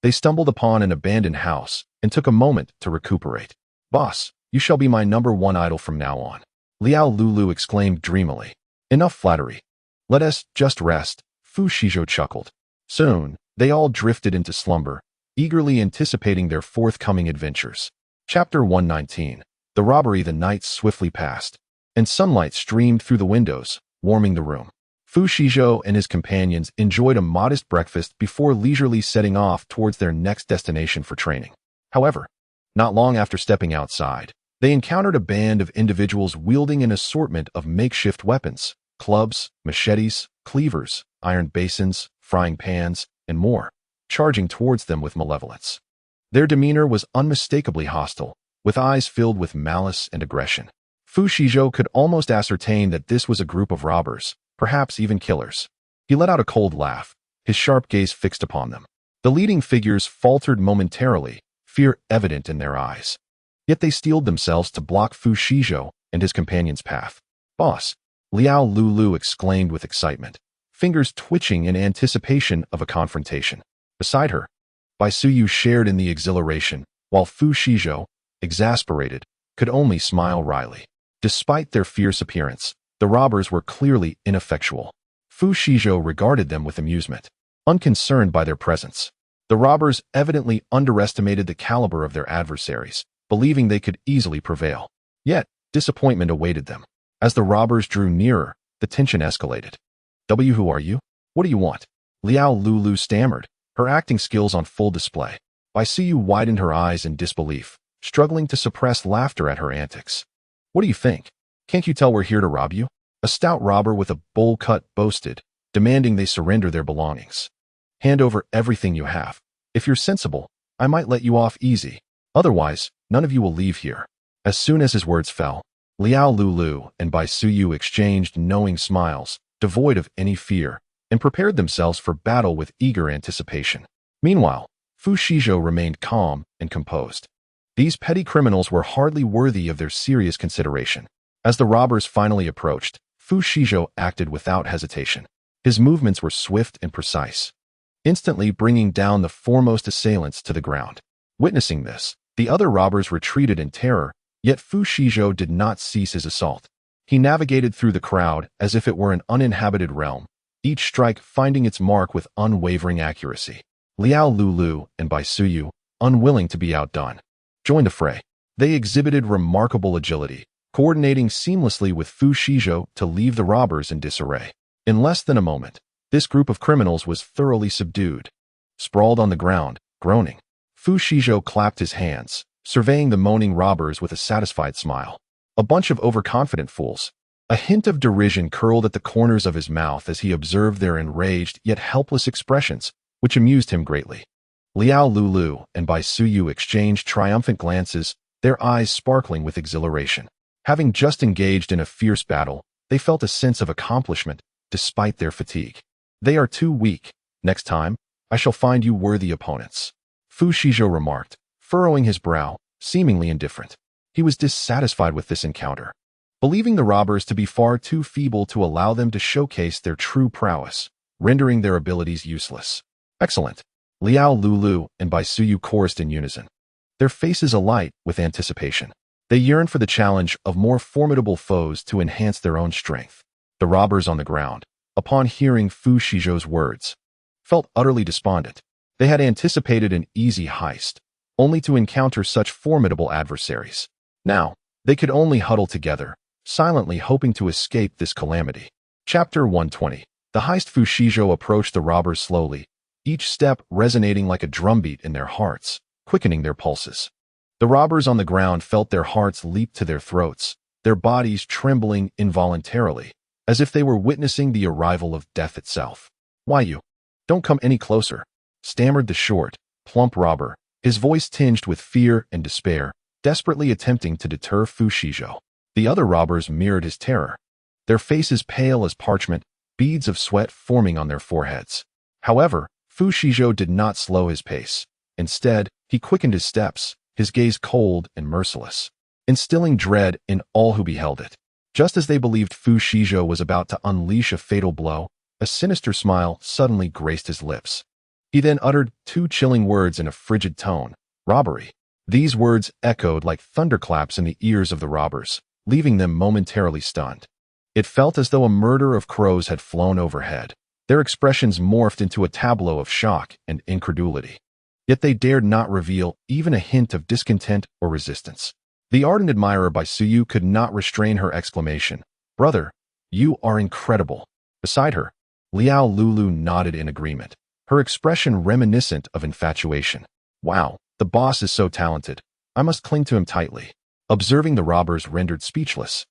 they stumbled upon an abandoned house and took a moment to recuperate. "Boss, you shall be my #1 idol from now on," Liao Lulu exclaimed dreamily. "Enough flattery. Let us just rest," Fu Shizhou chuckled. Soon, they all drifted into slumber, eagerly anticipating their forthcoming adventures. Chapter 119. The robbery. The night swiftly passed, and sunlight streamed through the windows, warming the room. Fu Shizhou and his companions enjoyed a modest breakfast before leisurely setting off towards their next destination for training. However, not long after stepping outside, they encountered a band of individuals wielding an assortment of makeshift weapons: clubs, machetes, cleavers, iron basins, frying pans, and more, charging towards them with malevolence. Their demeanor was unmistakably hostile, with eyes filled with malice and aggression. Fu Shizhou could almost ascertain that this was a group of robbers, perhaps even killers. He let out a cold laugh, his sharp gaze fixed upon them. The leading figures faltered momentarily, fear evident in their eyes. Yet they steeled themselves to block Fu Shizhou and his companion's path. "Boss," Liao Lulu exclaimed with excitement, fingers twitching in anticipation of a confrontation. Beside her, Bai Suyu shared in the exhilaration, while Fu Shizhou, exasperated, could only smile wryly. Despite their fierce appearance, the robbers were clearly ineffectual. Fu Shizhou regarded them with amusement, unconcerned by their presence. The robbers evidently underestimated the caliber of their adversaries, believing they could easily prevail. Yet, disappointment awaited them. As the robbers drew nearer, the tension escalated. "Who are you? What do you want?" Liao Lulu stammered, her acting skills on full display. Bai Suyu widened her eyes in disbelief, struggling to suppress laughter at her antics. "What do you think? Can't you tell we're here to rob you?" A stout robber with a bowl cut boasted, demanding they surrender their belongings. "Hand over everything you have. If you're sensible, I might let you off easy. Otherwise, none of you will leave here." As soon as his words fell, Liao Lulu and Bai Suyu exchanged knowing smiles, devoid of any fear, and prepared themselves for battle with eager anticipation. Meanwhile, Fu Shizhou remained calm and composed. These petty criminals were hardly worthy of their serious consideration. As the robbers finally approached, Fu Shizhou acted without hesitation. His movements were swift and precise, instantly bringing down the foremost assailants to the ground. Witnessing this, the other robbers retreated in terror, yet Fu Shizhou did not cease his assault. He navigated through the crowd as if it were an uninhabited realm, each strike finding its mark with unwavering accuracy. Liao Lulu and Bai Suyu, unwilling to be outdone, joined the fray. They exhibited remarkable agility, coordinating seamlessly with Fu Shizhou to leave the robbers in disarray. In less than a moment, this group of criminals was thoroughly subdued. Sprawled on the ground, groaning, Fu Shizhou clapped his hands, surveying the moaning robbers with a satisfied smile. A bunch of overconfident fools. A hint of derision curled at the corners of his mouth as he observed their enraged yet helpless expressions, which amused him greatly. Liao Lulu and Bai Suyu exchanged triumphant glances, their eyes sparkling with exhilaration. Having just engaged in a fierce battle, they felt a sense of accomplishment, despite their fatigue. They are too weak. Next time, I shall find you worthy opponents. Fu Shizhou remarked, furrowing his brow, seemingly indifferent. He was dissatisfied with this encounter, believing the robbers to be far too feeble to allow them to showcase their true prowess, rendering their abilities useless. Excellent. Liao Lulu and Bai Suyu chorused in unison, their faces alight with anticipation. They yearned for the challenge of more formidable foes to enhance their own strength. The robbers on the ground, upon hearing Fu Shizhou's words, felt utterly despondent. They had anticipated an easy heist, only to encounter such formidable adversaries. Now, they could only huddle together, silently hoping to escape this calamity. Chapter 120. The heist. Fu Shizhou approached the robbers slowly, each step resonating like a drumbeat in their hearts, quickening their pulses. The robbers on the ground felt their hearts leap to their throats, their bodies trembling involuntarily, as if they were witnessing the arrival of death itself. "Why you? Don't come any closer," stammered the short, plump robber, his voice tinged with fear and despair, desperately attempting to deter Fu Shizhou. The other robbers mirrored his terror, their faces pale as parchment, beads of sweat forming on their foreheads. However, Fu Shizhou did not slow his pace. Instead, he quickened his steps, his gaze cold and merciless, instilling dread in all who beheld it. Just as they believed Fu Shizhou was about to unleash a fatal blow, a sinister smile suddenly graced his lips. He then uttered two chilling words in a frigid tone: "Robbery." These words echoed like thunderclaps in the ears of the robbers, leaving them momentarily stunned. It felt as though a murder of crows had flown overhead. Their expressions morphed into a tableau of shock and incredulity. Yet they dared not reveal even a hint of discontent or resistance. The ardent admirer Bai Suyu could not restrain her exclamation, "Brother, you are incredible." Beside her, Liao Lulu nodded in agreement, her expression reminiscent of infatuation. "Wow, the boss is so talented. I must cling to him tightly." Observing the robbers rendered speechless,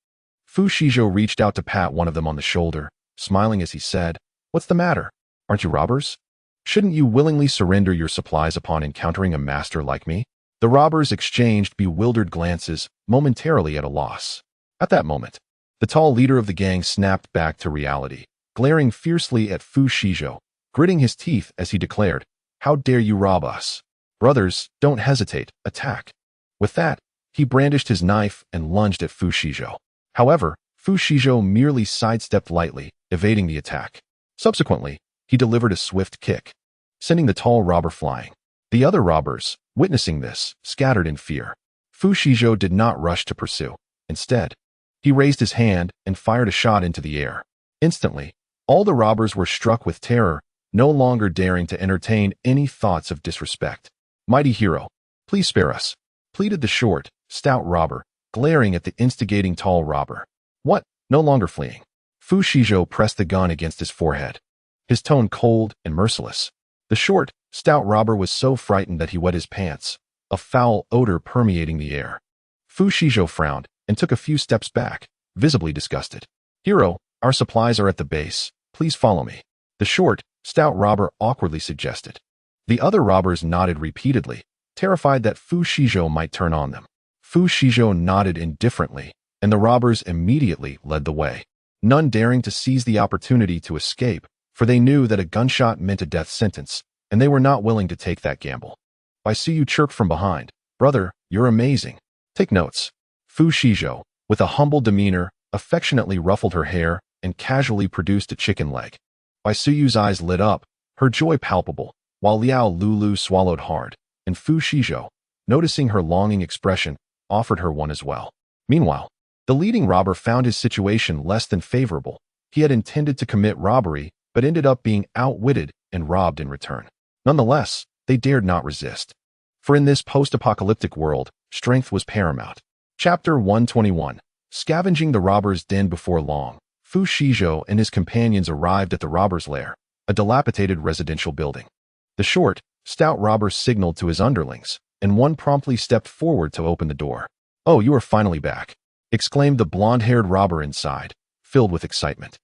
Fu Shizhou reached out to pat one of them on the shoulder, smiling as he said, "What's the matter? Aren't you robbers? Shouldn't you willingly surrender your supplies upon encountering a master like me?" The robbers exchanged bewildered glances, momentarily at a loss. At that moment, the tall leader of the gang snapped back to reality, glaring fiercely at Fu Shizhou, gritting his teeth as he declared, "How dare you rob us? Brothers, don't hesitate, attack." With that, he brandished his knife and lunged at Fu Shizhou. However, Fu Shizhou merely sidestepped lightly, evading the attack. Subsequently, he delivered a swift kick, sending the tall robber flying. The other robbers, witnessing this, scattered in fear. Fu Shizhou did not rush to pursue. Instead, he raised his hand and fired a shot into the air. Instantly, all the robbers were struck with terror, no longer daring to entertain any thoughts of disrespect. "Mighty hero, please spare us," pleaded the short, stout robber, glaring at the instigating tall robber. "What? No longer fleeing?" Fu Shizhou pressed the gun against his forehead, his tone cold and merciless. The short, stout robber was so frightened that he wet his pants, a foul odor permeating the air. Fu Shizhou frowned and took a few steps back, visibly disgusted. "Hero, our supplies are at the base. Please follow me," the short, stout robber awkwardly suggested. The other robbers nodded repeatedly, terrified that Fu Shizhou might turn on them. Fu Shizhou nodded indifferently, and the robbers immediately led the way, none daring to seize the opportunity to escape, for they knew that a gunshot meant a death sentence, and they were not willing to take that gamble. "I see you," chirped from behind. "Brother, you're amazing. Take notes." Fu Shizhou, with a humble demeanor, affectionately ruffled her hair and casually produced a chicken leg. Bai Suyu's eyes lit up, her joy palpable, while Liao Lulu swallowed hard, and Fu Shizhou, noticing her longing expression, offered her one as well. Meanwhile, the leading robber found his situation less than favorable. He had intended to commit robbery, but ended up being outwitted and robbed in return. Nonetheless, they dared not resist. For in this post-apocalyptic world, strength was paramount. Chapter 121. Scavenging the robber's den. Before long, Fu Shizhou and his companions arrived at the robber's lair, a dilapidated residential building. The short, stout robber signaled to his underlings, and one promptly stepped forward to open the door. "Oh, you are finally back," exclaimed the blonde-haired robber inside, filled with excitement.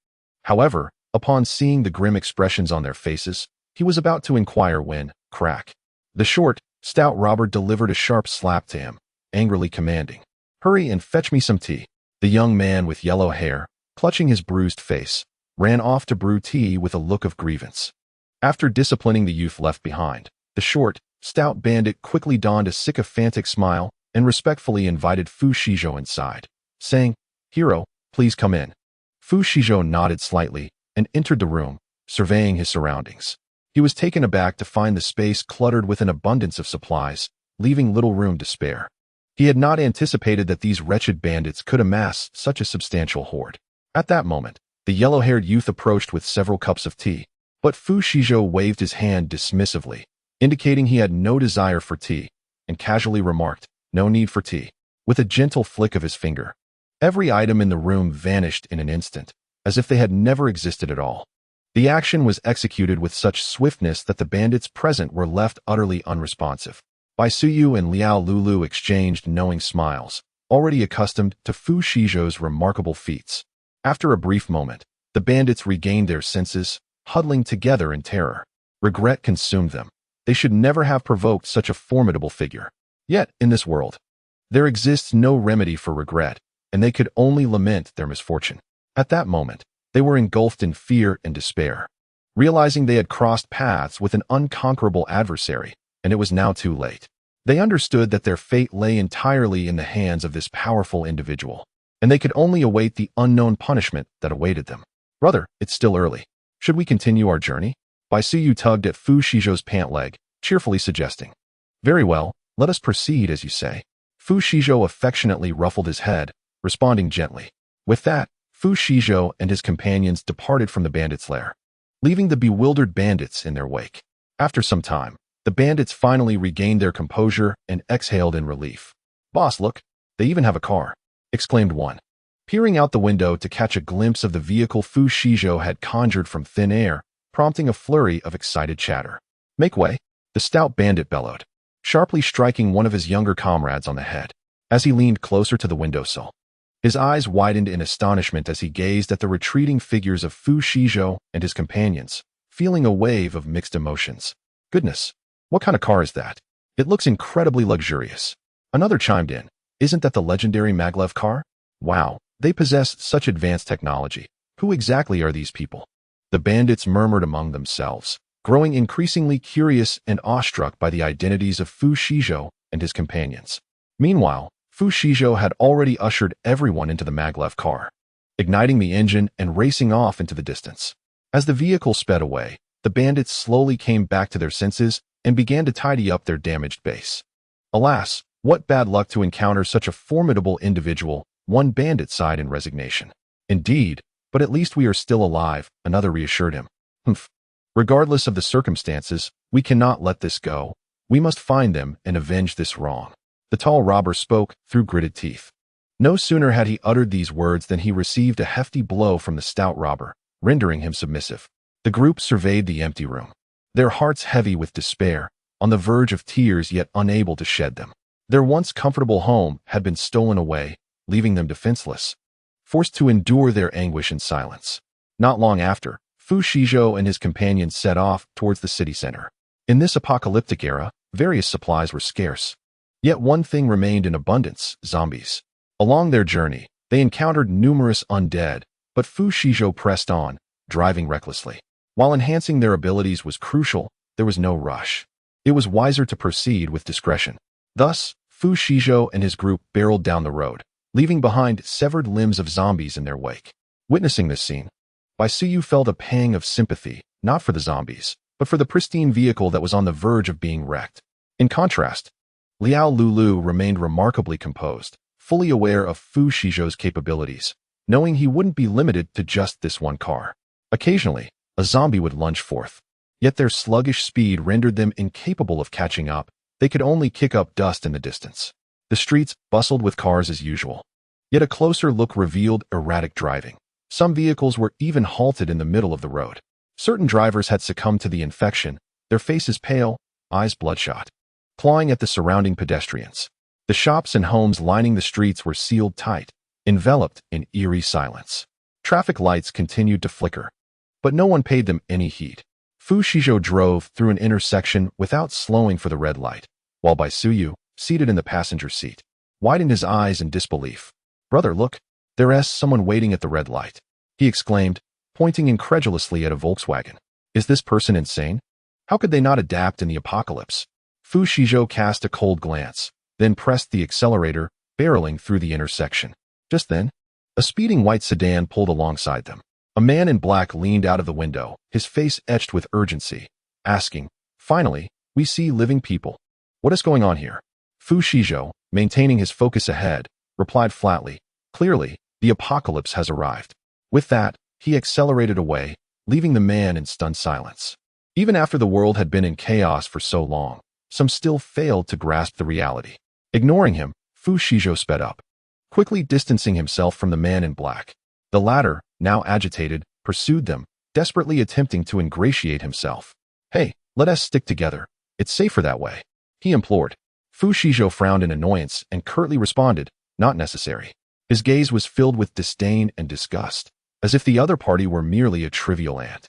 However, upon seeing the grim expressions on their faces, he was about to inquire when, crack, the short, stout robber delivered a sharp slap to him, angrily commanding, "Hurry and fetch me some tea." The young man with yellow hair, clutching his bruised face, ran off to brew tea with a look of grievance. After disciplining the youth left behind, the short, stout bandit quickly donned a sycophantic smile and respectfully invited Fu Shizhou inside, saying, "Hero, please come in." Fu Shizhou nodded slightly and entered the room, surveying his surroundings. He was taken aback to find the space cluttered with an abundance of supplies, leaving little room to spare. He had not anticipated that these wretched bandits could amass such a substantial hoard. At that moment, the yellow-haired youth approached with several cups of tea, but Fu Shizhou waved his hand dismissively, indicating he had no desire for tea, and casually remarked, "No need for tea," with a gentle flick of his finger. Every item in the room vanished in an instant, as if they had never existed at all. The action was executed with such swiftness that the bandits present were left utterly unresponsive. Bai Suyu and Liao Lulu exchanged knowing smiles, already accustomed to Fu Shizhou's remarkable feats. After a brief moment, the bandits regained their senses, huddling together in terror. Regret consumed them. They should never have provoked such a formidable figure. Yet, in this world, there exists no remedy for regret, and they could only lament their misfortune. At that moment, they were engulfed in fear and despair, realizing they had crossed paths with an unconquerable adversary, and it was now too late. They understood that their fate lay entirely in the hands of this powerful individual, and they could only await the unknown punishment that awaited them. "Brother, it's still early. Should we continue our journey?" Bai Suyu tugged at Fu Shizhou's pant leg, cheerfully suggesting. "Very well, let us proceed as you say." Fu Shizhou affectionately ruffled his head, responding gently. With that, Fu Shizhou and his companions departed from the bandits' lair, leaving the bewildered bandits in their wake. After some time, the bandits finally regained their composure and exhaled in relief. "Boss, look, they even have a car," exclaimed one, peering out the window to catch a glimpse of the vehicle Fu Shizhou had conjured from thin air, prompting a flurry of excited chatter. "Make way," the stout bandit bellowed, sharply striking one of his younger comrades on the head. As he leaned closer to the windowsill, his eyes widened in astonishment as he gazed at the retreating figures of Fu Shizhou and his companions, feeling a wave of mixed emotions. "Goodness, what kind of car is that? It looks incredibly luxurious." Another chimed in, "Isn't that the legendary maglev car? Wow, they possess such advanced technology. Who exactly are these people?" The bandits murmured among themselves, growing increasingly curious and awestruck by the identities of Fu Shizhou and his companions. Meanwhile, Fu Shizhou had already ushered everyone into the maglev car, igniting the engine and racing off into the distance. As the vehicle sped away, the bandits slowly came back to their senses and began to tidy up their damaged base. "Alas, what bad luck to encounter such a formidable individual," one bandit sighed in resignation. "Indeed, but at least we are still alive," another reassured him. "Humph. Regardless of the circumstances, we cannot let this go. We must find them and avenge this wrong." The tall robber spoke through gritted teeth. No sooner had he uttered these words than he received a hefty blow from the stout robber, rendering him submissive. The group surveyed the empty room, their hearts heavy with despair, on the verge of tears yet unable to shed them. Their once comfortable home had been stolen away, leaving them defenseless, forced to endure their anguish in silence. Not long after, Fu Shizhou and his companions set off towards the city center. In this apocalyptic era, various supplies were scarce. Yet one thing remained in abundance: zombies. Along their journey, they encountered numerous undead, but Fu Shizhou pressed on, driving recklessly. While enhancing their abilities was crucial, there was no rush. It was wiser to proceed with discretion. Thus, Fu Shizhou and his group barreled down the road, leaving behind severed limbs of zombies in their wake. Witnessing this scene, Bai Suyu felt a pang of sympathy, not for the zombies, but for the pristine vehicle that was on the verge of being wrecked. In contrast, Liao Lulu remained remarkably composed, fully aware of Fu Shizhou's capabilities, knowing he wouldn't be limited to just this one car. Occasionally, a zombie would lunge forth, yet their sluggish speed rendered them incapable of catching up. They could only kick up dust in the distance. The streets bustled with cars as usual, yet a closer look revealed erratic driving. Some vehicles were even halted in the middle of the road. Certain drivers had succumbed to the infection, their faces pale, eyes bloodshot, clawing at the surrounding pedestrians. The shops and homes lining the streets were sealed tight, enveloped in eerie silence. Traffic lights continued to flicker, but no one paid them any heed. Fu Shizhou drove through an intersection without slowing for the red light, while Bai Suyu, seated in the passenger seat, widened his eyes in disbelief. "Brother, look, there's someone waiting at the red light," he exclaimed, pointing incredulously at a Volkswagen. "Is this person insane? How could they not adapt in the apocalypse?" Fu Shizhou cast a cold glance, then pressed the accelerator, barreling through the intersection. Just then, a speeding white sedan pulled alongside them. A man in black leaned out of the window, his face etched with urgency, asking, "Finally, we see living people. What is going on here?" Fu Shizhou, maintaining his focus ahead, replied flatly, "Clearly, the apocalypse has arrived." With that, he accelerated away, leaving the man in stunned silence. Even after the world had been in chaos for so long, some still failed to grasp the reality. Ignoring him, Fu Shizhou sped up, quickly distancing himself from the man in black. The latter, now agitated, pursued them, desperately attempting to ingratiate himself. "Hey, let us stick together. It's safer that way," he implored. Fu Shizhou frowned in annoyance and curtly responded, "Not necessary." His gaze was filled with disdain and disgust, as if the other party were merely a trivial ant.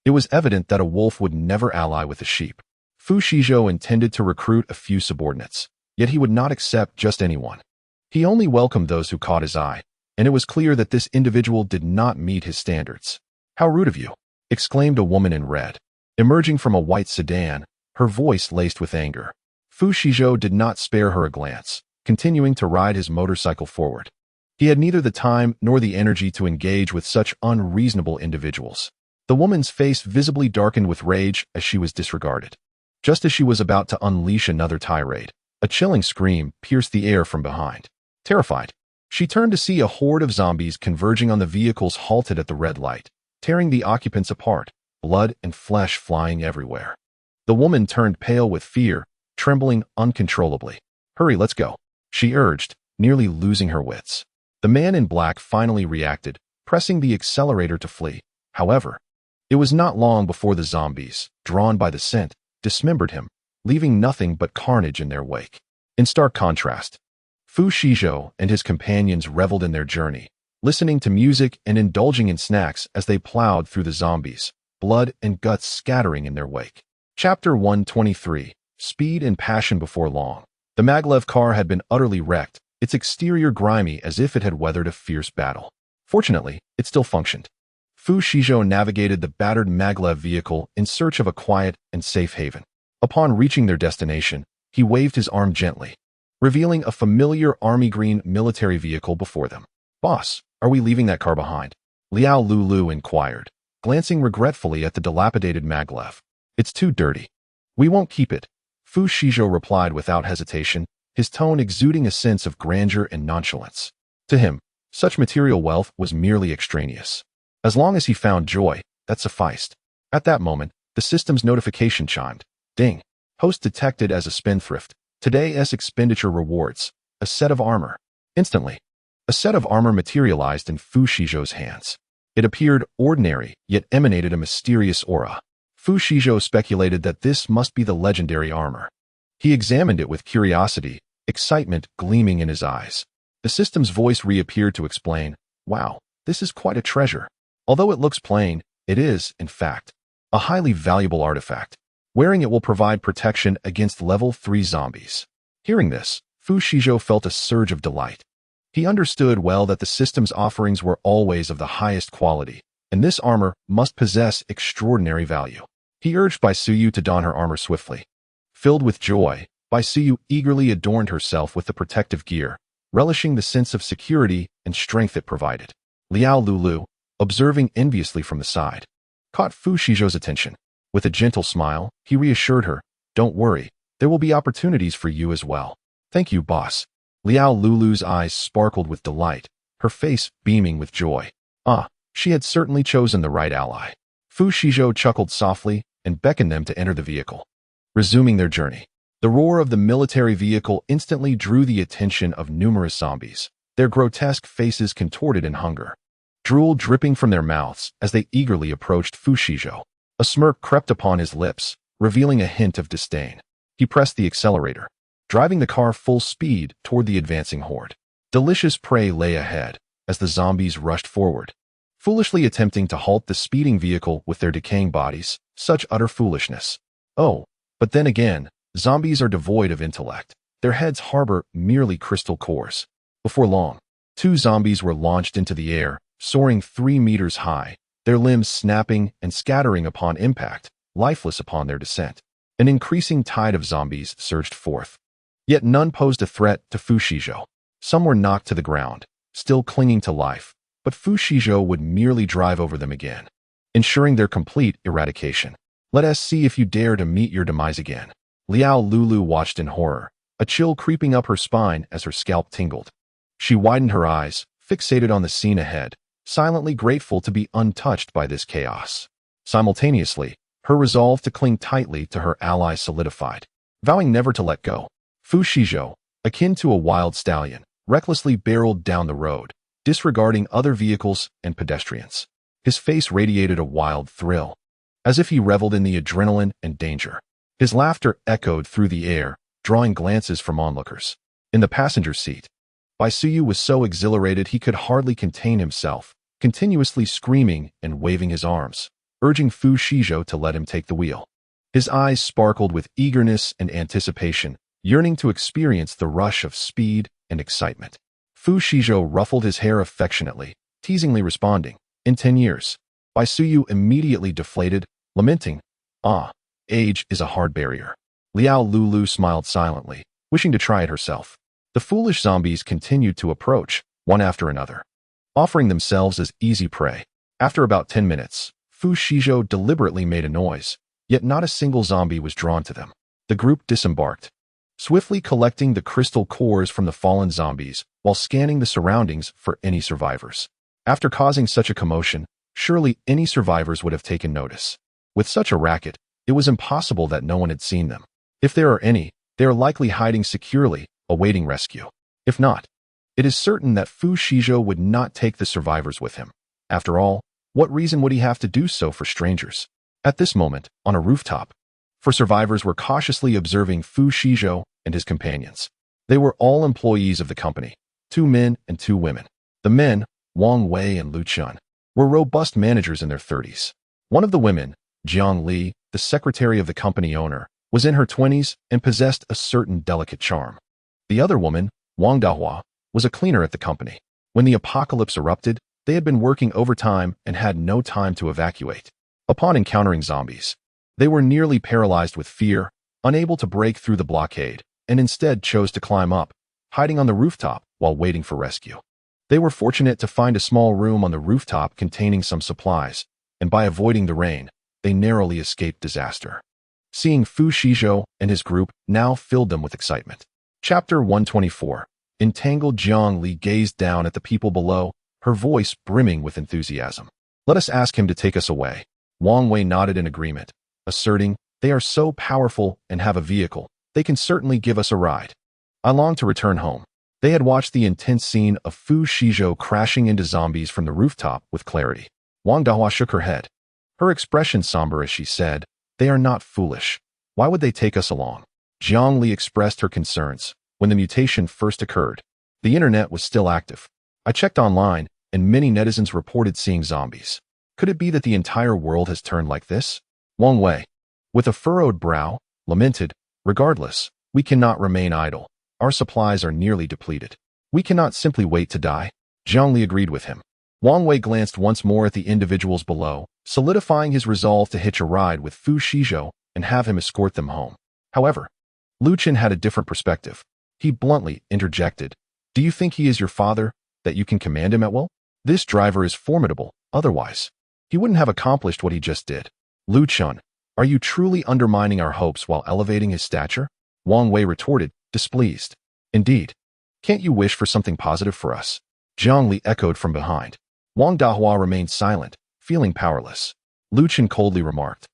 It was evident that a wolf would never ally with a sheep. Fu Shizhou intended to recruit a few subordinates, yet he would not accept just anyone. He only welcomed those who caught his eye, and it was clear that this individual did not meet his standards. "How rude of you!" exclaimed a woman in red, emerging from a white sedan, her voice laced with anger. Fu Shizhou did not spare her a glance, continuing to ride his motorcycle forward. He had neither the time nor the energy to engage with such unreasonable individuals. The woman's face visibly darkened with rage as she was disregarded. Just as she was about to unleash another tirade, a chilling scream pierced the air from behind. Terrified, she turned to see a horde of zombies converging on the vehicles halted at the red light, tearing the occupants apart, blood and flesh flying everywhere. The woman turned pale with fear, trembling uncontrollably. "Hurry, let's go," she urged, nearly losing her wits. The man in black finally reacted, pressing the accelerator to flee. However, it was not long before the zombies, drawn by the scent, dismembered him, leaving nothing but carnage in their wake. In stark contrast, Fu Shizhou and his companions reveled in their journey, listening to music and indulging in snacks as they plowed through the zombies, blood and guts scattering in their wake. Chapter 123. Speed and Passion Before Long. The maglev car had been utterly wrecked, its exterior grimy as if it had weathered a fierce battle. Fortunately, it still functioned. Fu Shizhou navigated the battered maglev vehicle in search of a quiet and safe haven. Upon reaching their destination, he waved his arm gently, revealing a familiar army green military vehicle before them. "Boss, are we leaving that car behind?" Liao Lulu inquired, glancing regretfully at the dilapidated maglev. "It's too dirty. We won't keep it," Fu Shizhou replied without hesitation, his tone exuding a sense of grandeur and nonchalance. To him, such material wealth was merely extraneous. As long as he found joy, that sufficed. At that moment, the system's notification chimed. Ding. Host detected as a spendthrift. Today's expenditure rewards. A set of armor. Instantly, a set of armor materialized in Fu Shizhou's hands. It appeared ordinary, yet emanated a mysterious aura. Fu Shizhou speculated that this must be the legendary armor. He examined it with curiosity, excitement gleaming in his eyes. The system's voice reappeared to explain, "Wow, this is quite a treasure. Although it looks plain, it is, in fact, a highly valuable artifact. Wearing it will provide protection against level 3 zombies." Hearing this, Fu Shizhou felt a surge of delight. He understood well that the system's offerings were always of the highest quality, and this armor must possess extraordinary value. He urged Bai Suyu to don her armor swiftly. Filled with joy, Bai Suyu eagerly adorned herself with the protective gear, relishing the sense of security and strength it provided. Liao Lulu, observing enviously from the side, caught Fu Shizhou's attention. With a gentle smile, he reassured her, "Don't worry, there will be opportunities for you as well." "Thank you, boss." Liao Lulu's eyes sparkled with delight, her face beaming with joy. She had certainly chosen the right ally. Fu Shizhou chuckled softly and beckoned them to enter the vehicle. Resuming their journey, the roar of the military vehicle instantly drew the attention of numerous zombies, their grotesque faces contorted in hunger, drool dripping from their mouths as they eagerly approached Fu Shizhou. A smirk crept upon his lips, revealing a hint of disdain. He pressed the accelerator, driving the car full speed toward the advancing horde. Delicious prey lay ahead as the zombies rushed forward, foolishly attempting to halt the speeding vehicle with their decaying bodies. Such utter foolishness. Oh, but then again, zombies are devoid of intellect. Their heads harbor merely crystal cores. Before long, 2 zombies were launched into the air, soaring 3 meters high, their limbs snapping and scattering upon impact, lifeless upon their descent. An increasing tide of zombies surged forth. Yet none posed a threat to Fu Shizhou. Some were knocked to the ground, still clinging to life, but Fu Shizhou would merely drive over them again, ensuring their complete eradication. Let us see if you dare to meet your demise again. Liao Lulu watched in horror, a chill creeping up her spine as her scalp tingled. She widened her eyes, fixated on the scene ahead, silently grateful to be untouched by this chaos. Simultaneously, her resolve to cling tightly to her ally solidified, vowing never to let go. Fu Shizhou, akin to a wild stallion, recklessly barreled down the road, disregarding other vehicles and pedestrians. His face radiated a wild thrill, as if he reveled in the adrenaline and danger. His laughter echoed through the air, drawing glances from onlookers. In the passenger seat, Baisuyu was so exhilarated he could hardly contain himself, continuously screaming and waving his arms, urging Fu Shizhou to let him take the wheel. His eyes sparkled with eagerness and anticipation, yearning to experience the rush of speed and excitement. Fu Shizhou ruffled his hair affectionately, teasingly responding, "In 10 years." Baisuyu immediately deflated, lamenting, "Ah, age is a hard barrier." Liao Lulu smiled silently, wishing to try it herself. The foolish zombies continued to approach, one after another, offering themselves as easy prey. After about 10 minutes, Fu Shizhou deliberately made a noise, yet not a single zombie was drawn to them. The group disembarked, swiftly collecting the crystal cores from the fallen zombies while scanning the surroundings for any survivors. After causing such a commotion, surely any survivors would have taken notice. With such a racket, it was impossible that no one had seen them. If there are any, they are likely hiding securely, awaiting rescue. If not, it is certain that Fu Shizhou would not take the survivors with him. After all, what reason would he have to do so for strangers? At this moment, on a rooftop, 4 survivors were cautiously observing Fu Shizhou and his companions. They were all employees of the company, 2 men and 2 women. The men, Wang Wei and Lu Chun, were robust managers in their 30s. One of the women, Jiang Li, the secretary of the company owner, was in her 20s and possessed a certain delicate charm. The other woman, Wang Dahua, was a cleaner at the company. When the apocalypse erupted, they had been working overtime and had no time to evacuate. Upon encountering zombies, they were nearly paralyzed with fear, unable to break through the blockade, and instead chose to climb up, hiding on the rooftop while waiting for rescue. They were fortunate to find a small room on the rooftop containing some supplies, and by avoiding the rain, they narrowly escaped disaster. Seeing Fu Shizhou and his group now filled them with excitement. Chapter 124. Entangled. Jiang Li gazed down at the people below, her voice brimming with enthusiasm. "Let us ask him to take us away." Wang Wei nodded in agreement, asserting, "They are so powerful and have a vehicle, they can certainly give us a ride." I longed to return home. They had watched the intense scene of Fu Shizhou crashing into zombies from the rooftop with clarity. Wang Dahua shook her head, her expression somber as she said, "They are not foolish. Why would they take us along?" Jiang Li expressed her concerns. When the mutation first occurred, the internet was still active. I checked online, and many netizens reported seeing zombies. Could it be that the entire world has turned like this? Wang Wei, with a furrowed brow, lamented, "Regardless, we cannot remain idle. Our supplies are nearly depleted. We cannot simply wait to die." Jiang Li agreed with him. Wang Wei glanced once more at the individuals below, solidifying his resolve to hitch a ride with Fu Shizhou and have him escort them home. However, Lu Chen had a different perspective. He bluntly interjected, "Do you think he is your father, that you can command him at will? This driver is formidable, otherwise he wouldn't have accomplished what he just did." "Lu Chen, are you truly undermining our hopes while elevating his stature?" Wang Wei retorted, displeased. "Indeed. Can't you wish for something positive for us?" Jiang Li echoed from behind. Wang Dahua remained silent, feeling powerless. Lu Chen coldly remarked,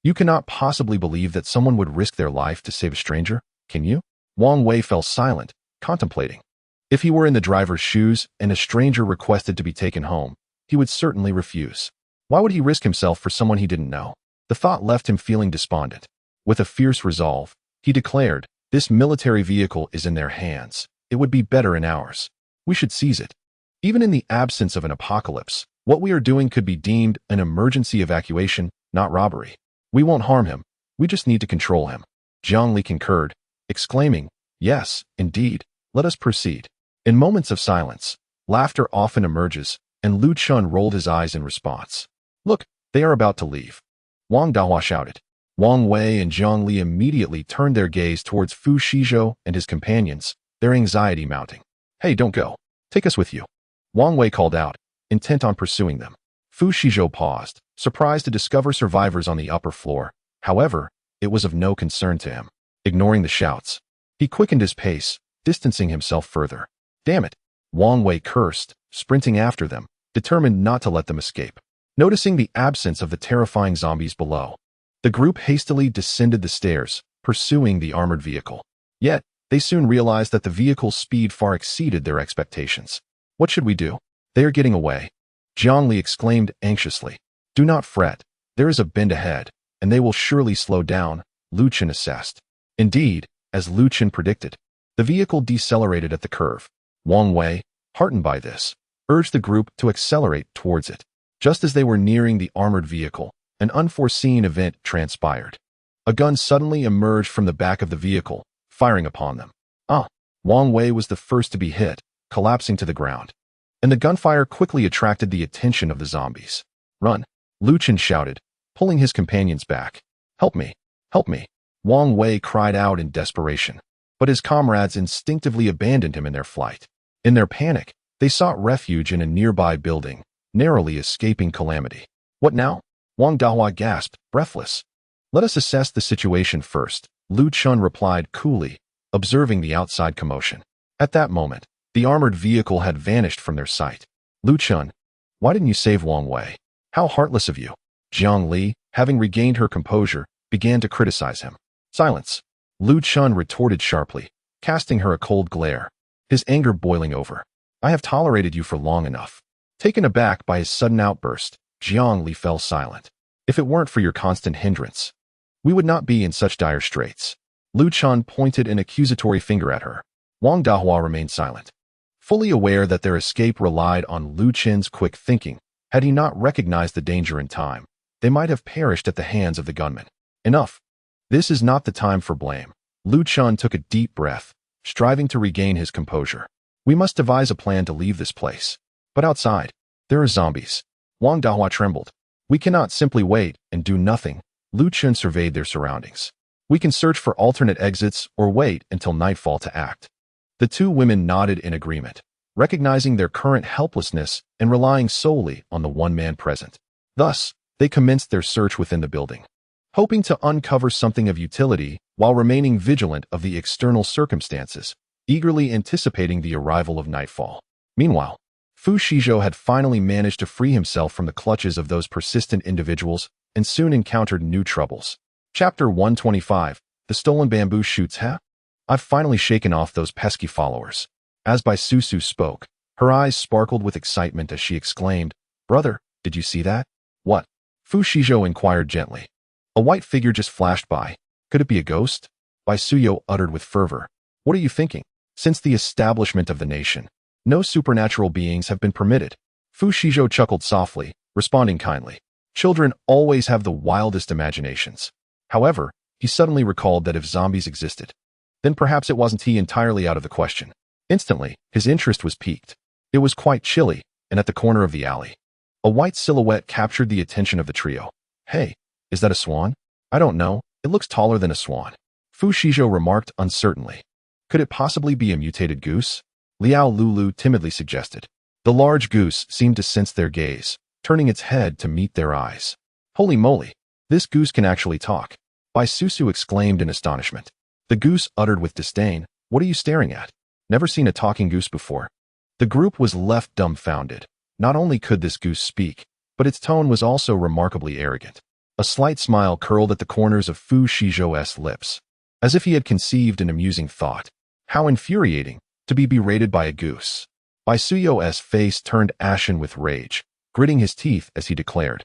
"You cannot possibly believe that someone would risk their life to save a stranger, can you?" Wang Wei fell silent, contemplating. If he were in the driver's shoes and a stranger requested to be taken home, he would certainly refuse. Why would he risk himself for someone he didn't know? The thought left him feeling despondent. With a fierce resolve, he declared, "This military vehicle is in their hands. It would be better in ours. We should seize it. Even in the absence of an apocalypse, what we are doing could be deemed an emergency evacuation, not robbery. We won't harm him. We just need to control him." Jiang Li concurred, exclaiming, "Yes, indeed. Let us proceed." In moments of silence, laughter often emerges, and Lu Chun rolled his eyes in response. "Look, they are about to leave," Wang Dahua shouted. Wang Wei and Jiang Li immediately turned their gaze towards Fu Shizhou and his companions, their anxiety mounting. "Hey, don't go. Take us with you," Wang Wei called out, intent on pursuing them. Fu Shizhou paused, surprised to discover survivors on the upper floor. However, it was of no concern to him. Ignoring the shouts, he quickened his pace, distancing himself further. "Damn it," Wang Wei cursed, sprinting after them, determined not to let them escape. Noticing the absence of the terrifying zombies below, the group hastily descended the stairs, pursuing the armored vehicle. Yet, they soon realized that the vehicle's speed far exceeded their expectations. "What should we do? They are getting away," Jiang Li exclaimed anxiously. "Do not fret. There is a bend ahead, and they will surely slow down," Lu Chen assessed. Indeed, as Lu Chen predicted, the vehicle decelerated at the curve. Wang Wei, heartened by this, urged the group to accelerate towards it. Just as they were nearing the armored vehicle, an unforeseen event transpired. A gun suddenly emerged from the back of the vehicle, firing upon them. Wang Wei was the first to be hit, collapsing to the ground. And the gunfire quickly attracted the attention of the zombies. "Run!" Lu Chen shouted, pulling his companions back. "Help me! Help me!" Wang Wei cried out in desperation. But his comrades instinctively abandoned him in their flight. In their panic, they sought refuge in a nearby building, narrowly escaping calamity. "What now?" Wang Dahua gasped, breathless. "Let us assess the situation first," Lu Chun replied coolly, observing the outside commotion. At that moment, the armored vehicle had vanished from their sight. "Lu Chun, why didn't you save Wang Wei? How heartless of you." Jiang Li, having regained her composure, began to criticize him. "Silence," Lu Chun retorted sharply, casting her a cold glare, his anger boiling over. "I have tolerated you for long enough." Taken aback by his sudden outburst, Jiang Li fell silent. "If it weren't for your constant hindrance, we would not be in such dire straits." Lu Chun pointed an accusatory finger at her. Wang Dahua remained silent, fully aware that their escape relied on Lu Chen's quick thinking. Had he not recognized the danger in time, they might have perished at the hands of the gunmen. "Enough. This is not the time for blame." Lu Chun took a deep breath, striving to regain his composure. "We must devise a plan to leave this place. But outside, there are zombies." Wang Dahua trembled. "We cannot simply wait and do nothing." Lu Chun surveyed their surroundings. "We can search for alternate exits or wait until nightfall to act." The two women nodded in agreement, recognizing their current helplessness and relying solely on the one man present. Thus, they commenced their search within the building, hoping to uncover something of utility while remaining vigilant of the external circumstances, eagerly anticipating the arrival of nightfall. Meanwhile, Fu Shizhou had finally managed to free himself from the clutches of those persistent individuals and soon encountered new troubles. Chapter 125, The Stolen Bamboo Shoots. I've finally shaken off those pesky followers. As Bai Susu spoke, her eyes sparkled with excitement as she exclaimed, "Brother, did you see that?" "What?" Fu Shizhou inquired gently. "A white figure just flashed by. Could it be a ghost?" Bai Suyo uttered with fervor. "What are you thinking? Since the establishment of the nation, no supernatural beings have been permitted." Fu Shizhou chuckled softly, responding kindly. "Children always have the wildest imaginations." However, he suddenly recalled that if zombies existed, then perhaps it wasn't he entirely out of the question. Instantly, his interest was piqued. It was quite chilly, and at the corner of the alley, a white silhouette captured the attention of the trio. "Hey, is that a swan?" "I don't know. It looks taller than a swan," Fu Shizhou remarked uncertainly. "Could it possibly be a mutated goose?" Liao Lulu timidly suggested. The large goose seemed to sense their gaze, turning its head to meet their eyes. "Holy moly! This goose can actually talk!" Bai Susu exclaimed in astonishment. The goose uttered with disdain, "What are you staring at? Never seen a talking goose before." The group was left dumbfounded. Not only could this goose speak, but its tone was also remarkably arrogant. A slight smile curled at the corners of Fu Shizhou's lips, as if he had conceived an amusing thought. How infuriating to be berated by a goose. Bai Suyo's face turned ashen with rage, gritting his teeth as he declared,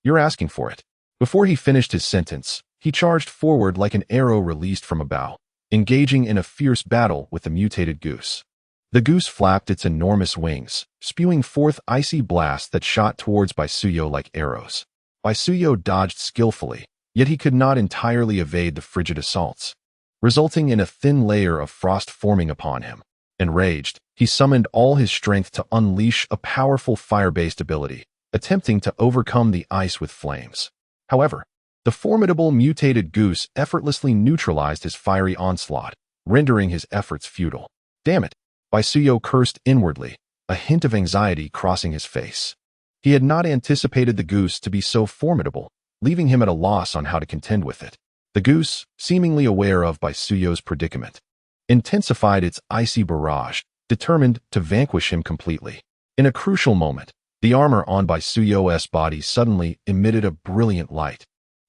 "You're asking for it." Before he finished his sentence, He charged forward like an arrow released from a bow, engaging in a fierce battle with the mutated goose. The goose flapped its enormous wings, spewing forth icy blasts that shot towards Baisuyo like arrows. Baisuyo dodged skillfully, yet he could not entirely evade the frigid assaults, resulting in a thin layer of frost forming upon him. Enraged, he summoned all his strength to unleash a powerful fire-based ability, attempting to overcome the ice with flames. However, the formidable mutated goose effortlessly neutralized his fiery onslaught, rendering his efforts futile. Damn it! Baisuyo cursed inwardly, a hint of anxiety crossing his face. He had not anticipated the goose to be so formidable, leaving him at a loss on how to contend with it. The goose, seemingly aware of Baisuyo's predicament, intensified its icy barrage, determined to vanquish him completely. In a crucial moment, the armor on Baisuyo's body suddenly emitted a brilliant light,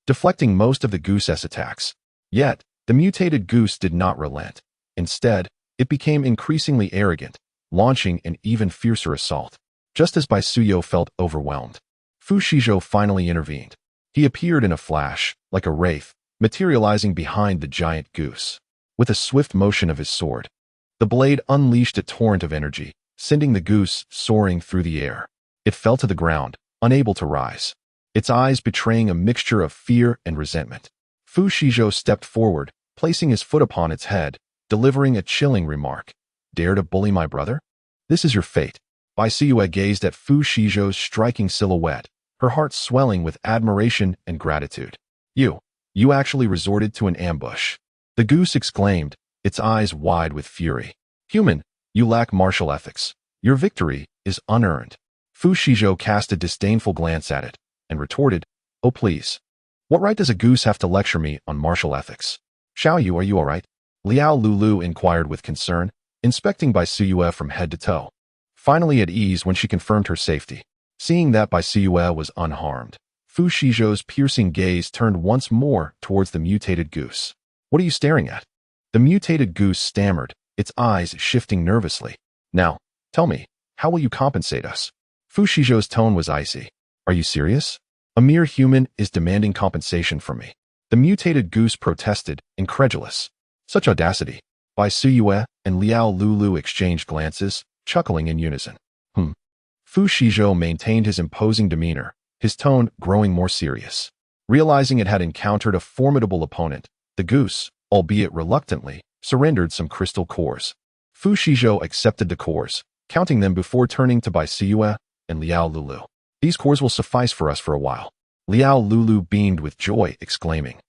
deflecting most of the goose's attacks. Yet, the mutated goose did not relent. Instead, it became increasingly arrogant, launching an even fiercer assault. Just as Baisuyo felt overwhelmed, Fushijo finally intervened. He appeared in a flash, like a wraith, materializing behind the giant goose. With a swift motion of his sword, the blade unleashed a torrent of energy, sending the goose soaring through the air. It fell to the ground, unable to rise, its eyes betraying a mixture of fear and resentment. Fushijo stepped forward, placing his foot upon its head, delivering a chilling remark. "Dare to bully my brother? This is your fate." Baisuyo gazed at Fushijo's striking silhouette, her heart swelling with admiration and gratitude. You actually resorted to an ambush," the goose exclaimed, its eyes wide with fury. "Human, you lack martial ethics. Your victory is unearned." Fushijo cast a disdainful glance at it, and retorted, "Oh please. What right does a goose have to lecture me on martial ethics? Xiaoyu, are you alright?" Liao Lulu inquired with concern, inspecting Baisuyo from head to toe. Finally at ease when she confirmed her safety. Seeing that Baisuyo was unharmed, Fushijo's piercing gaze turned once more towards the mutated goose. "What are you staring at?" The mutated goose stammered, its eyes shifting nervously. "Now, tell me, how will you compensate us?" Fushijo's tone was icy. "Are you serious? A mere human is demanding compensation from me." The mutated goose protested, incredulous. Such audacity. Baisuyo and Liao Lulu exchanged glances, chuckling in unison. Fushijo maintained his imposing demeanor, his tone growing more serious. Realizing it had encountered a formidable opponent, the goose, albeit reluctantly, surrendered some crystal cores. Fushijo accepted the cores, counting them before turning to Baisuyo and Liao Lulu. "These cores will suffice for us for a while." Liao Lulu beamed with joy, exclaiming,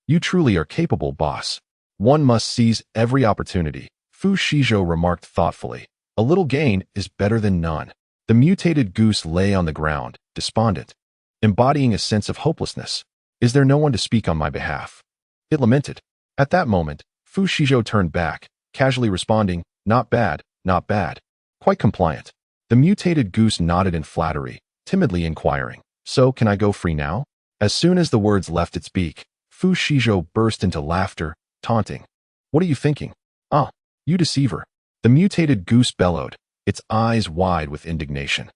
"You truly are capable, boss. One must seize every opportunity." Fushijo remarked thoughtfully, "A little gain is better than none." The mutated goose lay on the ground, despondent, embodying a sense of hopelessness. "Is there no one to speak on my behalf?" it lamented. At that moment, Fushijo turned back, casually responding, "Not bad, not bad. Quite compliant." The mutated goose nodded in flattery, timidly inquiring, "So can I go free now?" As soon as the words left its beak, Fushijo burst into laughter, taunting, "What are you thinking? Ah, you deceiver." The mutated goose bellowed, its eyes wide with indignation.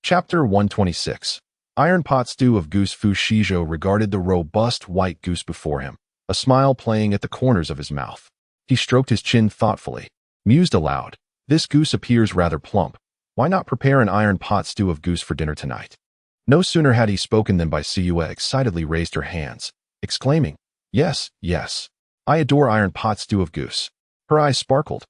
Chapter 126. Iron pot stew of goose. Fushijo regarded the robust white goose before him, a smile playing at the corners of his mouth. He stroked his chin thoughtfully, mused aloud, "This goose appears rather plump. Why not prepare an iron pot stew of goose for dinner tonight?" No sooner had he spoken than Baisuyo excitedly raised her hands, exclaiming, "Yes, yes. I adore iron pot stew of goose." Her eyes sparkled,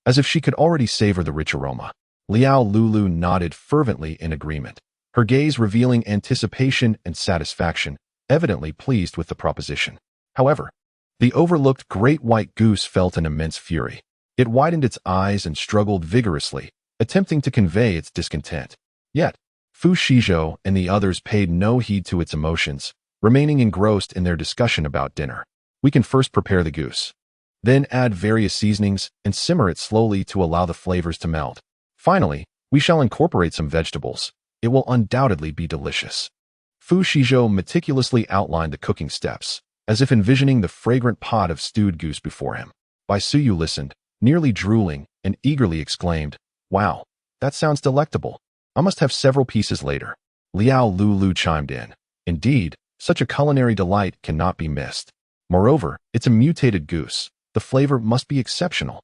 as if she could already savor the rich aroma. Liao Lulu nodded fervently in agreement, her gaze revealing anticipation and satisfaction, evidently pleased with the proposition. However, the overlooked great white goose felt an immense fury. It widened its eyes and struggled vigorously, attempting to convey its discontent. Yet, Fushijo and the others paid no heed to its emotions, remaining engrossed in their discussion about dinner. "We can first prepare the goose. Then add various seasonings and simmer it slowly to allow the flavors to meld. Finally, we shall incorporate some vegetables. It will undoubtedly be delicious." Fushijo meticulously outlined the cooking steps, as if envisioning the fragrant pot of stewed goose before him. Baisuyo listened, nearly drooling, and eagerly exclaimed, "Wow, that sounds delectable. I must have several pieces later." Liao Lulu chimed in, "Indeed, such a culinary delight cannot be missed." Moreover, it's a mutated goose. The flavor must be exceptional.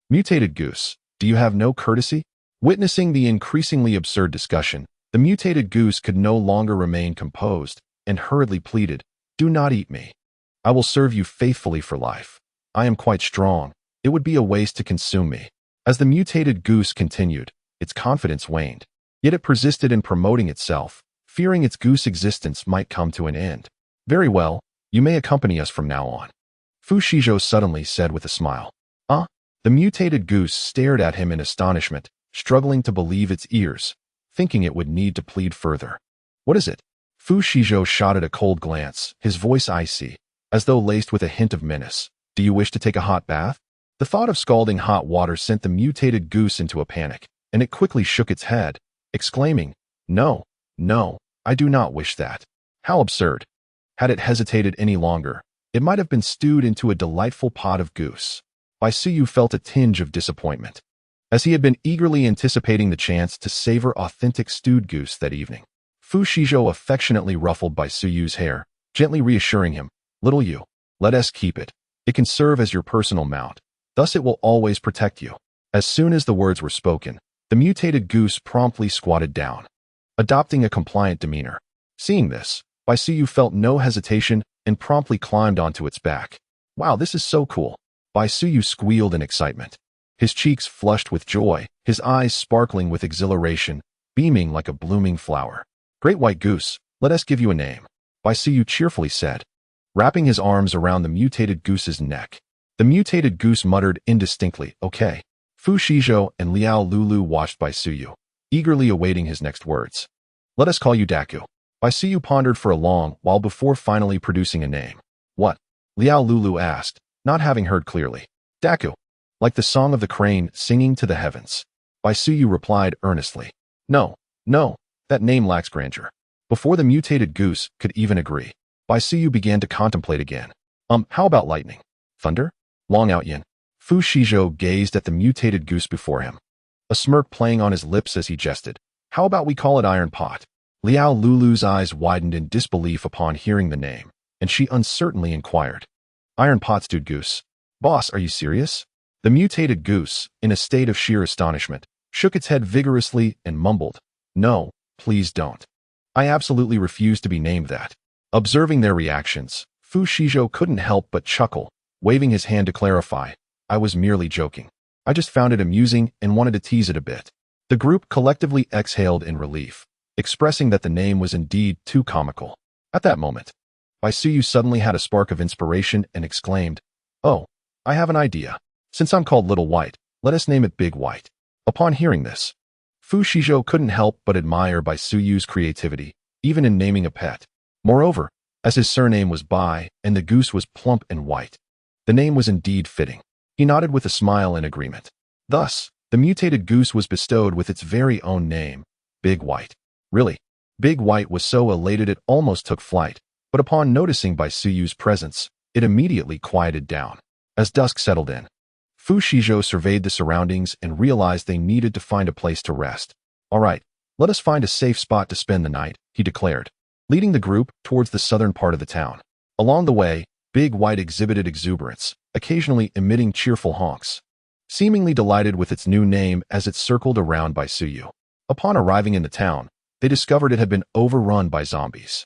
Mutated goose, do you have no courtesy? Witnessing the increasingly absurd discussion, the mutated goose could no longer remain composed and hurriedly pleaded, "Do not eat me. I will serve you faithfully for life. I am quite strong. It would be a waste to consume me." As the mutated goose continued, its confidence waned. Yet it persisted in promoting itself, fearing its goose existence might come to an end. "Very well, you may accompany us from now on," Fu Shizhou suddenly said with a smile. "Ah?" The mutated goose stared at him in astonishment, struggling to believe its ears, thinking it would need to plead further. "What is it?" Fu Shizhou shot it a cold glance, his voice icy, as though laced with a hint of menace. "Do you wish to take a hot bath?" The thought of scalding hot water sent the mutated goose into a panic, and it quickly shook its head, exclaiming, "No, no, I do not wish that. How absurd." Had it hesitated any longer, it might have been stewed into a delightful pot of goose. Bai Suyu felt a tinge of disappointment, as he had been eagerly anticipating the chance to savor authentic stewed goose that evening. Fu Shizhou affectionately ruffled Bai Suyu's hair, gently reassuring him, "Little you, let us keep it. It can serve as your personal mount. Thus it will always protect you." As soon as the words were spoken, the mutated goose promptly squatted down, adopting a compliant demeanor. Seeing this, Bai Suyu felt no hesitation and promptly climbed onto its back. "Wow, this is so cool." Bai Suyu squealed in excitement, his cheeks flushed with joy, his eyes sparkling with exhilaration, beaming like a blooming flower. "Great white goose, let us give you a name," Bai Suyu cheerfully said, wrapping his arms around the mutated goose's neck. The mutated goose muttered indistinctly, "Okay." Fu Shizhou and Liao Lulu watched Bai Suyu, eagerly awaiting his next words. "Let us call you Daku." Bai Suyu pondered for a long while before finally producing a name. "What?" Liao Lulu asked, not having heard clearly. "Daku. Like the song of the crane singing to the heavens." Bai Suyu replied earnestly. No, that name lacks grandeur." Before the mutated goose could even agree, Bai Suyu began to contemplate again. How about lightning? Thunder? Long out yin." Fu Shizhou gazed at the mutated goose before him, a smirk playing on his lips as he jested. "How about we call it Iron Pot?" Liao Lulu's eyes widened in disbelief upon hearing the name, and she uncertainly inquired, "Iron Pot stewed goose? Boss, are you serious?" The mutated goose, in a state of sheer astonishment, shook its head vigorously and mumbled, "No, please don't. I absolutely refuse to be named that." Observing their reactions, Fu Shizhou couldn't help but chuckle, waving his hand to clarify, "I was merely joking. I just found it amusing and wanted to tease it a bit." The group collectively exhaled in relief, expressing that the name was indeed too comical. At that moment, Bai Suyu suddenly had a spark of inspiration and exclaimed, "Oh, I have an idea. Since I'm called Little White, let us name it Big White." Upon hearing this, Fu Shizhou couldn't help but admire Bai Suyu's creativity, even in naming a pet. Moreover, as his surname was Bai and the goose was plump and white, the name was indeed fitting. He nodded with a smile in agreement. Thus, the mutated goose was bestowed with its very own name, Big White. Really, Big White was so elated it almost took flight, but upon noticing Bai Suyu's presence, it immediately quieted down. As dusk settled in, Fu Shizhou surveyed the surroundings and realized they needed to find a place to rest. "All right, let us find a safe spot to spend the night," he declared, leading the group towards the southern part of the town. Along the way, Big White exhibited exuberance, occasionally emitting cheerful honks, seemingly delighted with its new name as it circled around Bai Suyu. Upon arriving in the town, they discovered it had been overrun by zombies.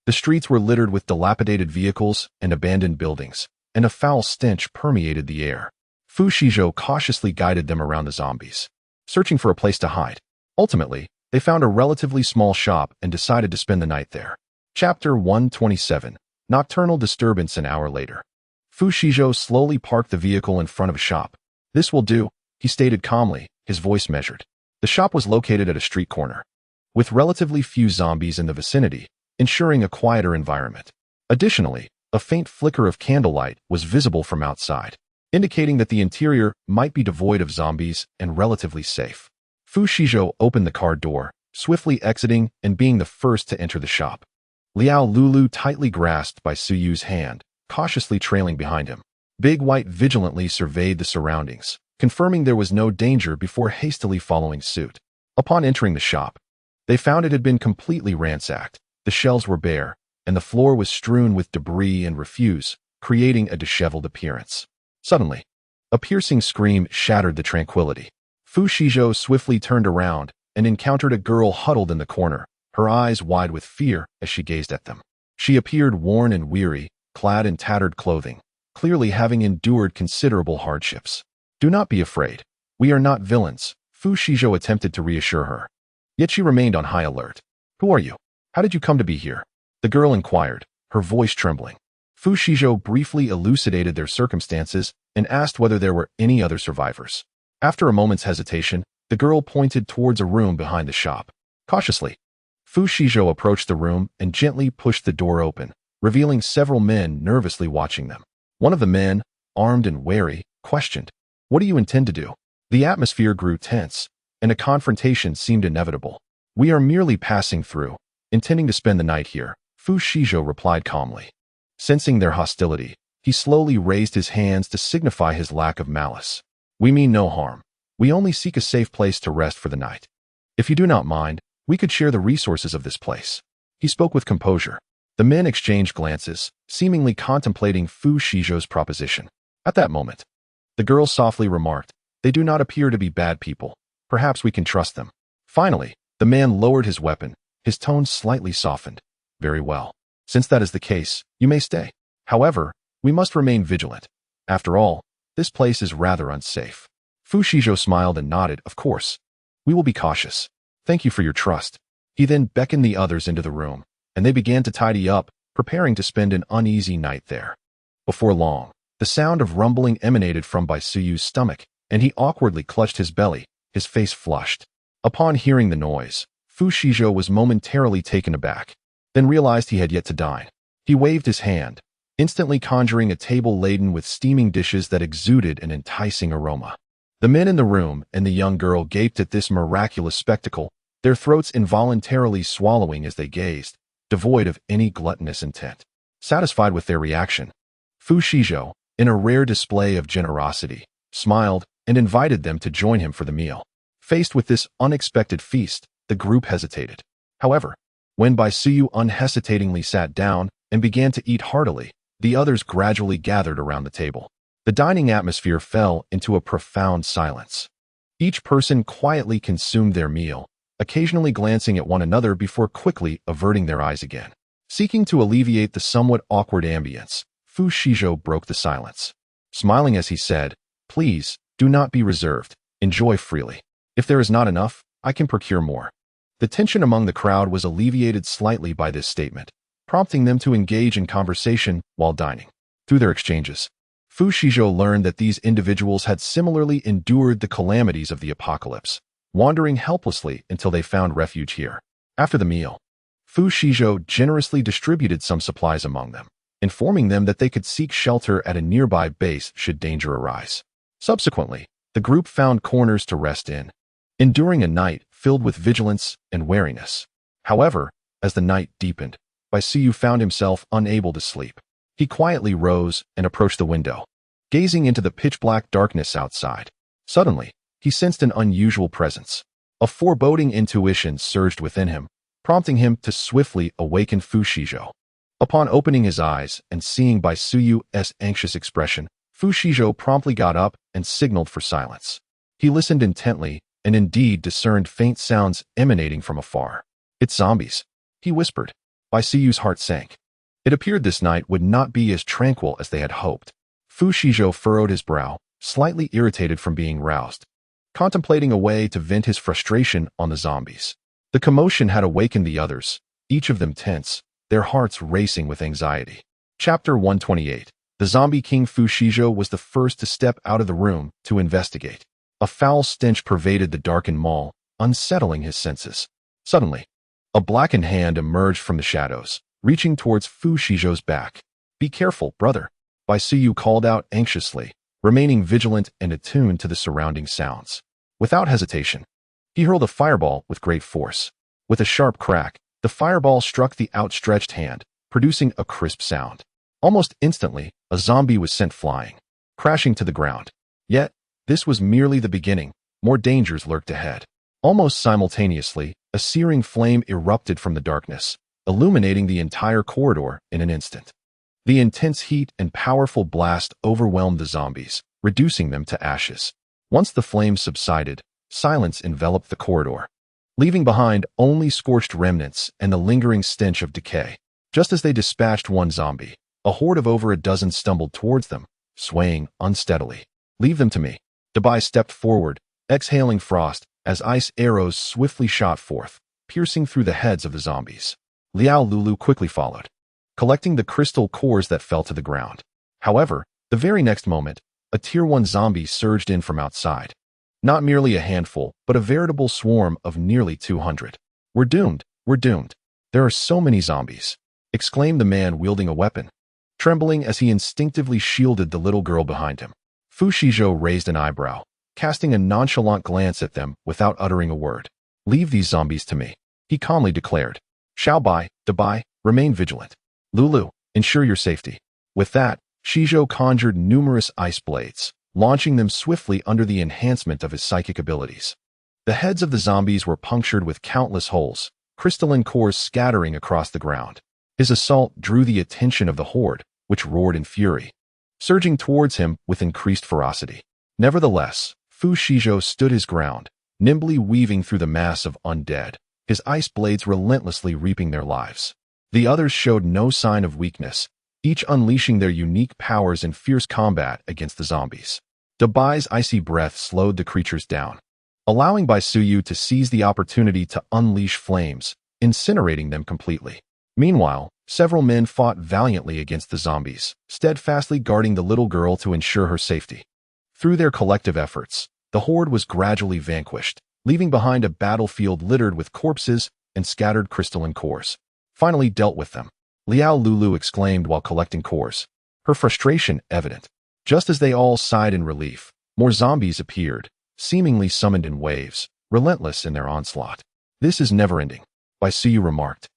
The streets were littered with dilapidated vehicles and abandoned buildings, and a foul stench permeated the air. Fu Shizhou cautiously guided them around the zombies, searching for a place to hide. Ultimately, they found a relatively small shop and decided to spend the night there. Chapter 127. Nocturnal Disturbance. An hour later, Fu Shizhou slowly parked the vehicle in front of a shop. "This will do," he stated calmly, his voice measured. The shop was located at a street corner, with relatively few zombies in the vicinity, ensuring a quieter environment. Additionally, a faint flicker of candlelight was visible from outside, indicating that the interior might be devoid of zombies and relatively safe. Fu Shizhou opened the car door, swiftly exiting and being the first to enter the shop. Liao Lulu tightly grasped Bai Suyu's hand, cautiously trailing behind him. Big White vigilantly surveyed the surroundings, confirming there was no danger before hastily following suit. Upon entering the shop, they found it had been completely ransacked. The shelves were bare, and the floor was strewn with debris and refuse, creating a disheveled appearance. Suddenly, a piercing scream shattered the tranquility. Fu Shizhou swiftly turned around and encountered a girl huddled in the corner, her eyes wide with fear as she gazed at them. She appeared worn and weary, clad in tattered clothing, clearly having endured considerable hardships. "Do not be afraid. We are not villains," Fu Shizhou attempted to reassure her. Yet she remained on high alert. "Who are you? How did you come to be here?" the girl inquired, her voice trembling. Fu Shizhou briefly elucidated their circumstances and asked whether there were any other survivors. After a moment's hesitation, the girl pointed towards a room behind the shop. Cautiously, Fu Shizhou approached the room and gently pushed the door open, revealing several men nervously watching them. One of the men, armed and wary, questioned, "What do you intend to do?" The atmosphere grew tense, and a confrontation seemed inevitable. "We are merely passing through, intending to spend the night here," Fu Shizhou replied calmly. Sensing their hostility, he slowly raised his hands to signify his lack of malice. "We mean no harm. We only seek a safe place to rest for the night. If you do not mind, we could share the resources of this place." He spoke with composure. The men exchanged glances, seemingly contemplating Fu Shizhou's proposition. At that moment, the girl softly remarked, "They do not appear to be bad people. Perhaps we can trust them." Finally, the man lowered his weapon, his tone slightly softened. "Very well. Since that is the case, you may stay. However, we must remain vigilant. After all, this place is rather unsafe." Fu Shizhou smiled and nodded. "Of course. We will be cautious. Thank you for your trust." He then beckoned the others into the room, and they began to tidy up, preparing to spend an uneasy night there. Before long, the sound of rumbling emanated from Bai Suyu's stomach, and he awkwardly clutched his belly, his face flushed. Upon hearing the noise, Fu Shizhou was momentarily taken aback, then realized he had yet to dine. He waved his hand, instantly conjuring a table laden with steaming dishes that exuded an enticing aroma. The men in the room and the young girl gaped at this miraculous spectacle, their throats involuntarily swallowing as they gazed, devoid of any gluttonous intent. Satisfied with their reaction, Fu Shizhou, in a rare display of generosity, smiled and invited them to join him for the meal. Faced with this unexpected feast, the group hesitated. However, when Bai Suyu unhesitatingly sat down and began to eat heartily, the others gradually gathered around the table. The dining atmosphere fell into a profound silence. Each person quietly consumed their meal, occasionally glancing at one another before quickly averting their eyes again. Seeking to alleviate the somewhat awkward ambience, Fu Shizhou broke the silence. Smiling as he said, "Please, do not be reserved. Enjoy freely. If there is not enough, I can procure more." The tension among the crowd was alleviated slightly by this statement, prompting them to engage in conversation while dining. Through their exchanges, Fu Shizhou learned that these individuals had similarly endured the calamities of the apocalypse, wandering helplessly until they found refuge here. After the meal, Fu Shizhou generously distributed some supplies among them, informing them that they could seek shelter at a nearby base should danger arise. Subsequently, the group found corners to rest in, enduring a night filled with vigilance and wariness. However, as the night deepened, Bai Suyu found himself unable to sleep. He quietly rose and approached the window, gazing into the pitch-black darkness outside. Suddenly, he sensed an unusual presence. A foreboding intuition surged within him, prompting him to swiftly awaken Fu Shizhou. Upon opening his eyes and seeing Bai Suyu's anxious expression, Fu Shizhou promptly got up and signaled for silence. He listened intently and indeed discerned faint sounds emanating from afar. "It's zombies," he whispered. Bai Suyu's heart sank. It appeared this night would not be as tranquil as they had hoped. Fu Shizhou furrowed his brow, slightly irritated from being roused, contemplating a way to vent his frustration on the zombies. The commotion had awakened the others, each of them tense, their hearts racing with anxiety. Chapter 128. The zombie king. Fu Shizhou was the first to step out of the room to investigate. A foul stench pervaded the darkened mall, unsettling his senses. Suddenly, a blackened hand emerged from the shadows, reaching towards Fu Shizhou's back. "Be careful, brother," Bai Suyu called out anxiously, remaining vigilant and attuned to the surrounding sounds. Without hesitation, he hurled a fireball with great force. With a sharp crack, the fireball struck the outstretched hand, producing a crisp sound. Almost instantly, a zombie was sent flying, crashing to the ground. Yet, this was merely the beginning. More dangers lurked ahead. Almost simultaneously, a searing flame erupted from the darkness, illuminating the entire corridor in an instant. The intense heat and powerful blast overwhelmed the zombies, reducing them to ashes. Once the flames subsided, silence enveloped the corridor, leaving behind only scorched remnants and the lingering stench of decay. Just as they dispatched one zombie, a horde of over a dozen stumbled towards them, swaying unsteadily. "Leave them to me." Dabai stepped forward, exhaling frost as ice arrows swiftly shot forth, piercing through the heads of the zombies. Liao Lulu quickly followed, collecting the crystal cores that fell to the ground. However, the very next moment, a Tier 1 zombie surged in from outside. Not merely a handful, but a veritable swarm of nearly 200. "We're doomed, we're doomed. There are so many zombies," exclaimed the man wielding a weapon, trembling as he instinctively shielded the little girl behind him. Fu Shizhou raised an eyebrow, casting a nonchalant glance at them without uttering a word. "Leave these zombies to me," he calmly declared. "Xiaobai, Dabai, remain vigilant. Lulu, ensure your safety." With that, Shizhou conjured numerous ice blades, launching them swiftly under the enhancement of his psychic abilities. The heads of the zombies were punctured with countless holes, crystalline cores scattering across the ground. His assault drew the attention of the horde, which roared in fury, surging towards him with increased ferocity. Nevertheless, Fu Shizhou stood his ground, nimbly weaving through the mass of undead, his ice blades relentlessly reaping their lives. The others showed no sign of weakness, each unleashing their unique powers in fierce combat against the zombies. Dabai's icy breath slowed the creatures down, allowing Bai Suyu to seize the opportunity to unleash flames, incinerating them completely. Meanwhile, several men fought valiantly against the zombies, steadfastly guarding the little girl to ensure her safety. Through their collective efforts, the horde was gradually vanquished, leaving behind a battlefield littered with corpses and scattered crystalline cores. "Finally dealt with them," Liao Lulu exclaimed while collecting cores, her frustration evident. Just as they all sighed in relief, more zombies appeared, seemingly summoned in waves, relentless in their onslaught. "This is never-ending," Bai Suyu remarked,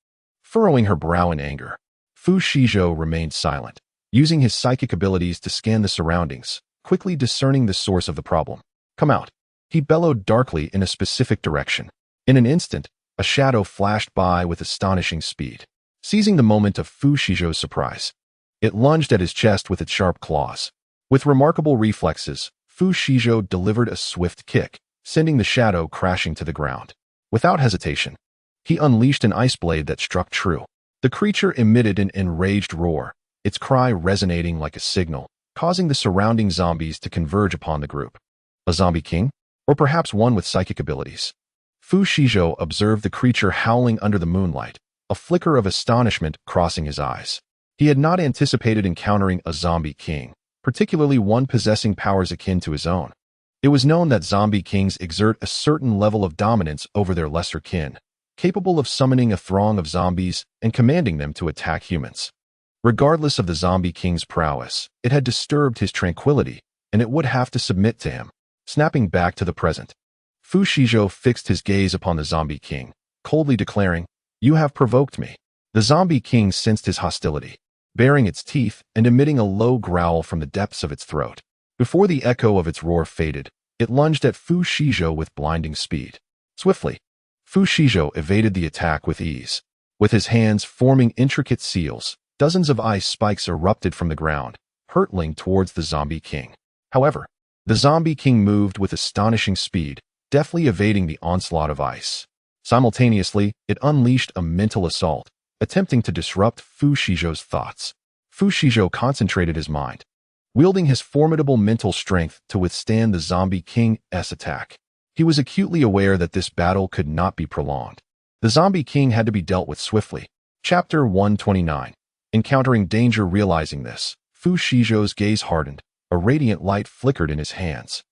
furrowing her brow in anger. Fu Shizhou remained silent, using his psychic abilities to scan the surroundings, quickly discerning the source of the problem. "Come out," he bellowed darkly in a specific direction. In an instant, a shadow flashed by with astonishing speed. Seizing the moment of Fu Shizhou's surprise, it lunged at his chest with its sharp claws. With remarkable reflexes, Fu Shizhou delivered a swift kick, sending the shadow crashing to the ground. Without hesitation, he unleashed an ice blade that struck true. The creature emitted an enraged roar, its cry resonating like a signal, causing the surrounding zombies to converge upon the group. A zombie king? Or perhaps one with psychic abilities? Fu Shizhou observed the creature howling under the moonlight, a flicker of astonishment crossing his eyes. He had not anticipated encountering a zombie king, particularly one possessing powers akin to his own. It was known that zombie kings exert a certain level of dominance over their lesser kin, capable of summoning a throng of zombies and commanding them to attack humans. Regardless of the zombie king's prowess, it had disturbed his tranquility, and it would have to submit to him. Snapping back to the present, Fu Shizhou fixed his gaze upon the zombie king, coldly declaring, "You have provoked me." The zombie king sensed his hostility, baring its teeth and emitting a low growl from the depths of its throat. Before the echo of its roar faded, it lunged at Fu Shizhou with blinding speed. Swiftly, Fu Shizhou evaded the attack with ease. With his hands forming intricate seals, dozens of ice spikes erupted from the ground, hurtling towards the zombie king. However, the zombie king moved with astonishing speed, deftly evading the onslaught of ice. Simultaneously, it unleashed a mental assault, attempting to disrupt Fu Shizhou's thoughts. Fu Shizhou concentrated his mind, wielding his formidable mental strength to withstand the zombie king's attack. He was acutely aware that this battle could not be prolonged. The zombie king had to be dealt with swiftly. Chapter 129. Encountering danger. Realizing this, Fu Shizhou's gaze hardened, a radiant light flickered in his hands,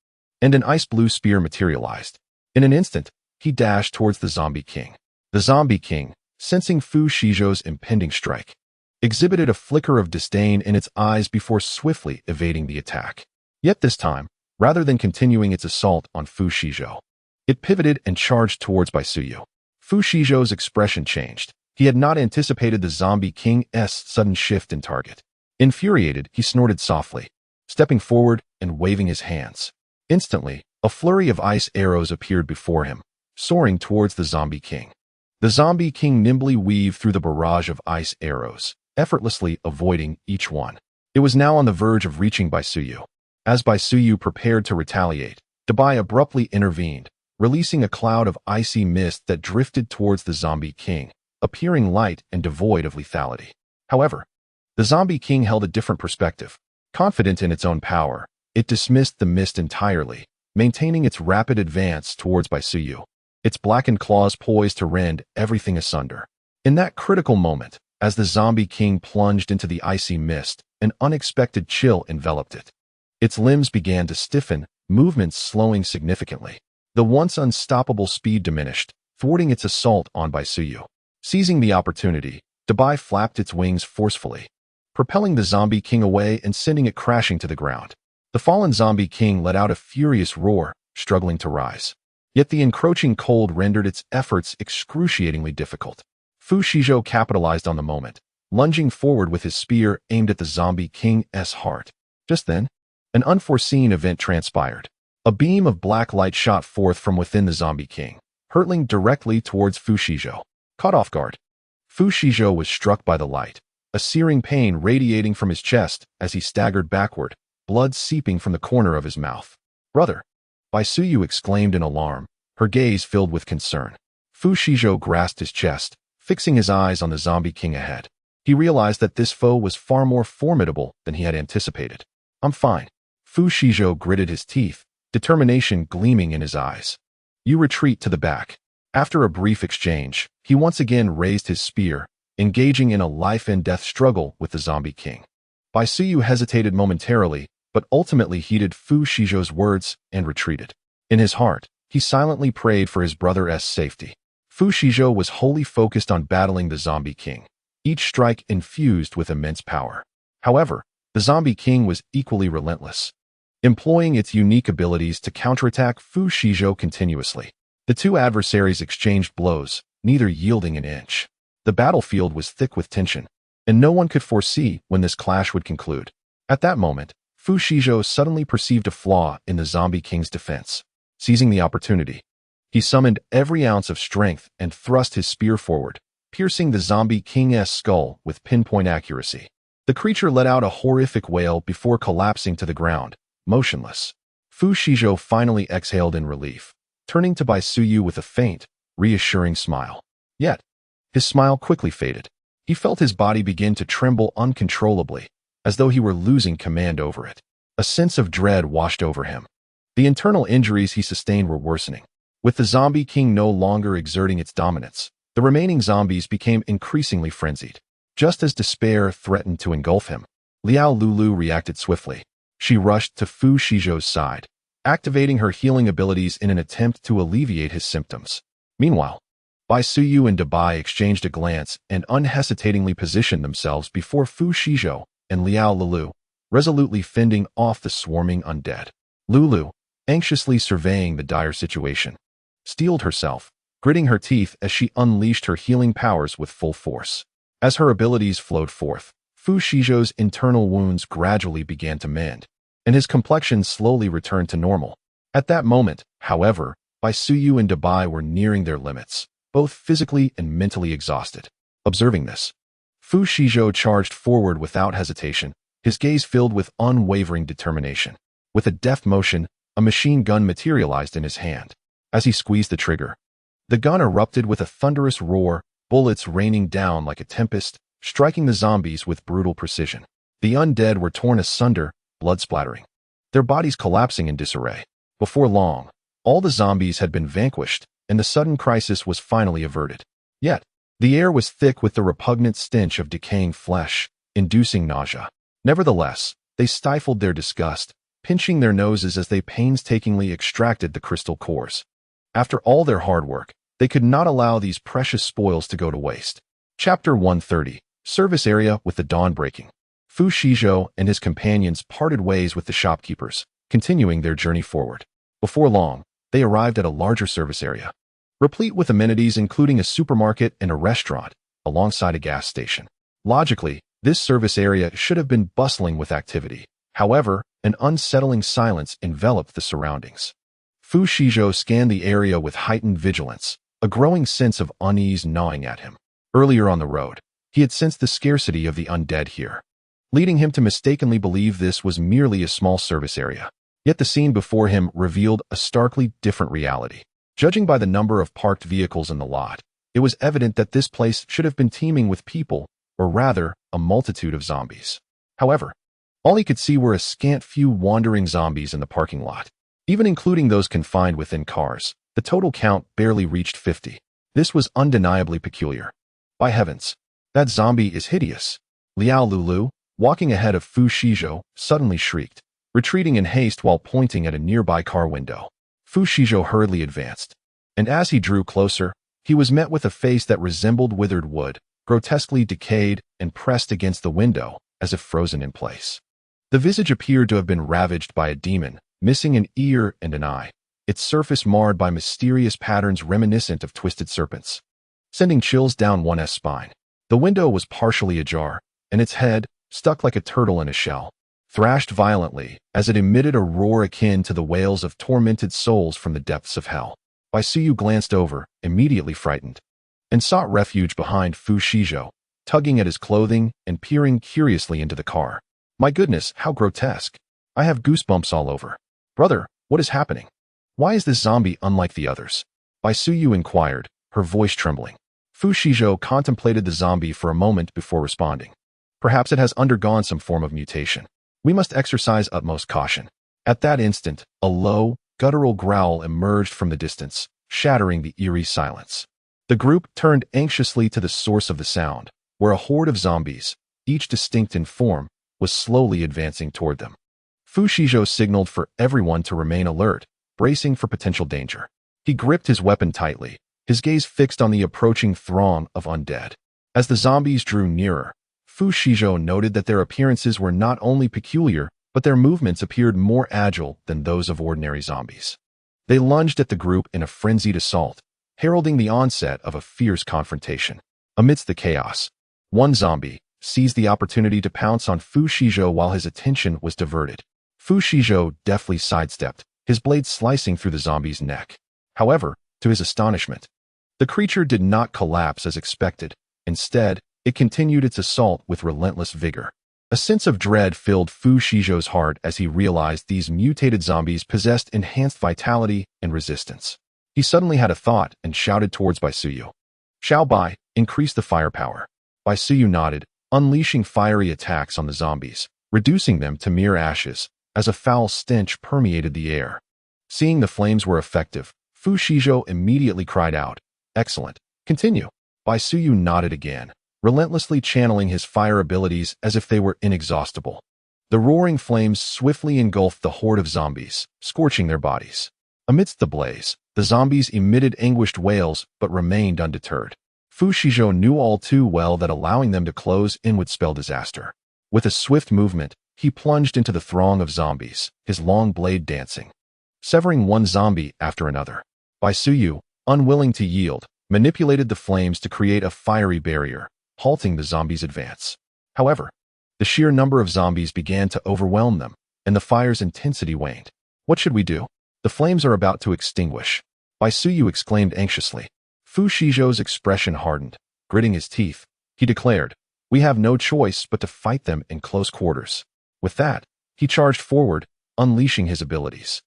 and an ice-blue spear materialized. In an instant, he dashed towards the zombie king. The zombie king, sensing Fu Shizhou's impending strike, exhibited a flicker of disdain in its eyes before swiftly evading the attack. Yet this time, rather than continuing its assault on Fu Shizhou, it pivoted and charged towards Bai Suyu. Fu Shizhou's expression changed. He had not anticipated the zombie king's sudden shift in target. Infuriated, he snorted softly, stepping forward and waving his hands. Instantly, a flurry of ice arrows appeared before him, soaring towards the zombie king. The zombie king nimbly weaved through the barrage of ice arrows, effortlessly avoiding each one. It was now on the verge of reaching Baisuyu. As Baisuyu prepared to retaliate, Dabai abruptly intervened, releasing a cloud of icy mist that drifted towards the Zombie King, appearing light and devoid of lethality. However, the Zombie King held a different perspective. Confident in its own power, it dismissed the mist entirely, maintaining its rapid advance towards Baisuyu, its blackened claws poised to rend everything asunder. In that critical moment, as the Zombie King plunged into the icy mist, an unexpected chill enveloped it. Its limbs began to stiffen, movements slowing significantly. The once unstoppable speed diminished, thwarting its assault on Baisuyu. Seizing the opportunity, Dabai flapped its wings forcefully, propelling the Zombie King away and sending it crashing to the ground. The fallen Zombie King let out a furious roar, struggling to rise. Yet the encroaching cold rendered its efforts excruciatingly difficult. Fu Shizhou capitalized on the moment, lunging forward with his spear aimed at the Zombie King's heart. Just then, an unforeseen event transpired. A beam of black light shot forth from within the Zombie King, hurtling directly towards Fu Shizhou. Caught off guard, Fu Shizhou was struck by the light, a searing pain radiating from his chest as he staggered backward, blood seeping from the corner of his mouth. "Brother!" Baisuyu exclaimed in alarm, her gaze filled with concern. Fu Shizhou grasped his chest, fixing his eyes on the Zombie King ahead. He realized that this foe was far more formidable than he had anticipated. "I'm fine." Fu Shizhou gritted his teeth, determination gleaming in his eyes. "You retreat to the back." After a brief exchange, he once again raised his spear, engaging in a life-and-death struggle with the Zombie King. Baisuyu hesitated momentarily, but ultimately heeded Fu Shizhou's words and retreated. In his heart, he silently prayed for his brother's safety. Fu Shizhou was wholly focused on battling the Zombie King, each strike infused with immense power. However, the Zombie King was equally relentless, employing its unique abilities to counterattack Fu Shizhou continuously. The two adversaries exchanged blows, neither yielding an inch. The battlefield was thick with tension, and no one could foresee when this clash would conclude. At that moment, Fu Shizhou suddenly perceived a flaw in the Zombie King's defense. Seizing the opportunity, he summoned every ounce of strength and thrust his spear forward, piercing the Zombie King's skull with pinpoint accuracy. The creature let out a horrific wail before collapsing to the ground, motionless. Fu Shizhou finally exhaled in relief, turning to Baisuyu with a faint, reassuring smile. Yet, his smile quickly faded. He felt his body begin to tremble uncontrollably, as though he were losing command over it. A sense of dread washed over him. The internal injuries he sustained were worsening. With the Zombie King no longer exerting its dominance, the remaining zombies became increasingly frenzied. Just as despair threatened to engulf him, Liao Lulu reacted swiftly. She rushed to Fu Shizhou's side, activating her healing abilities in an attempt to alleviate his symptoms. Meanwhile, Baisuyu and Dabai exchanged a glance and unhesitatingly positioned themselves before Fu Shizhou and Liao Lulu, resolutely fending off the swarming undead. Lulu, anxiously surveying the dire situation, steeled herself, gritting her teeth as she unleashed her healing powers with full force. As her abilities flowed forth, Fu Shizhou's internal wounds gradually began to mend, and his complexion slowly returned to normal. At that moment, however, Baisuyu and Dabai were nearing their limits, both physically and mentally exhausted. Observing this, Fu Shizhou charged forward without hesitation, his gaze filled with unwavering determination. With a deft motion, a machine gun materialized in his hand. As he squeezed the trigger, the gun erupted with a thunderous roar, bullets raining down like a tempest, striking the zombies with brutal precision. The undead were torn asunder, blood splattering, their bodies collapsing in disarray. Before long, all the zombies had been vanquished, and the sudden crisis was finally averted. Yet, the air was thick with the repugnant stench of decaying flesh, inducing nausea. Nevertheless, they stifled their disgust, pinching their noses as they painstakingly extracted the crystal cores. After all their hard work, they could not allow these precious spoils to go to waste. Chapter 130, Service Area with the Dawn Breaking. Fu Shizhou and his companions parted ways with the shopkeepers, continuing their journey forward. Before long, they arrived at a larger service area, replete with amenities including a supermarket and a restaurant, alongside a gas station. Logically, this service area should have been bustling with activity. However, an unsettling silence enveloped the surroundings. Fu Shizhou scanned the area with heightened vigilance, a growing sense of unease gnawing at him. Earlier on the road, He had sensed the scarcity of the undead here, leading him to mistakenly believe this was merely a small service area. Yet the scene before him revealed a starkly different reality. Judging by the number of parked vehicles in the lot, it was evident that this place should have been teeming with people, or rather, a multitude of zombies. However, all he could see were a scant few wandering zombies in the parking lot. Even including those confined within cars, the total count barely reached 50. This was undeniably peculiar. By heavens, that zombie is hideous. Liao Lulu, walking ahead of Fu Shizhou, suddenly shrieked, retreating in haste while pointing at a nearby car window. Fu Shizhou hurriedly advanced, and as he drew closer, he was met with a face that resembled withered wood, grotesquely decayed and pressed against the window, as if frozen in place. The visage appeared to have been ravaged by a demon, missing an ear and an eye, its surface marred by mysterious patterns reminiscent of twisted serpents, sending chills down one's spine. The window was partially ajar, and its head, stuck like a turtle in a shell, thrashed violently as it emitted a roar akin to the wails of tormented souls from the depths of hell. Baisuyu glanced over, immediately frightened, and sought refuge behind Fu Shizhou, tugging at his clothing and peering curiously into the car. My goodness, how grotesque. I have goosebumps all over. Brother, what is happening? Why is this zombie unlike the others? Baisuyu inquired, her voice trembling. Fu Shizhou contemplated the zombie for a moment before responding. Perhaps it has undergone some form of mutation. We must exercise utmost caution. At that instant, a low, guttural growl emerged from the distance, shattering the eerie silence. The group turned anxiously to the source of the sound, where a horde of zombies, each distinct in form, was slowly advancing toward them. Fu Shizhou signaled for everyone to remain alert, bracing for potential danger. He gripped his weapon tightly, his gaze fixed on the approaching throng of undead. As the zombies drew nearer, Fu Shizhou noted that their appearances were not only peculiar, but their movements appeared more agile than those of ordinary zombies. They lunged at the group in a frenzied assault, heralding the onset of a fierce confrontation. Amidst the chaos, one zombie seized the opportunity to pounce on Fu Shizhou while his attention was diverted. Fu Shizhou deftly sidestepped, his blade slicing through the zombie's neck. However, to his astonishment, the creature did not collapse as expected. Instead, it continued its assault with relentless vigor. A sense of dread filled Fu Shizhou's heart as he realized these mutated zombies possessed enhanced vitality and resistance. He suddenly had a thought and shouted towards Baisuyu. Xiao Bai, increase the firepower. Baisuyu nodded, unleashing fiery attacks on the zombies, reducing them to mere ashes, as a foul stench permeated the air. Seeing the flames were effective, Fu Shizhou immediately cried out, Excellent. Continue. Baisuyu nodded again, relentlessly channeling his fire abilities as if they were inexhaustible. The roaring flames swiftly engulfed the horde of zombies, scorching their bodies. Amidst the blaze, the zombies emitted anguished wails but remained undeterred. Fu Shizhou knew all too well that allowing them to close in would spell disaster. With a swift movement, he plunged into the throng of zombies, his long blade dancing, severing one zombie after another. Baisuyu, unwilling to yield, manipulated the flames to create a fiery barrier, halting the zombies' advance. However, the sheer number of zombies began to overwhelm them, and the fire's intensity waned. What should we do? The flames are about to extinguish. Baisuyu exclaimed anxiously. Fu Shizhou's expression hardened. Gritting his teeth, he declared, We have no choice but to fight them in close quarters. With that, he charged forward, unleashing his abilities.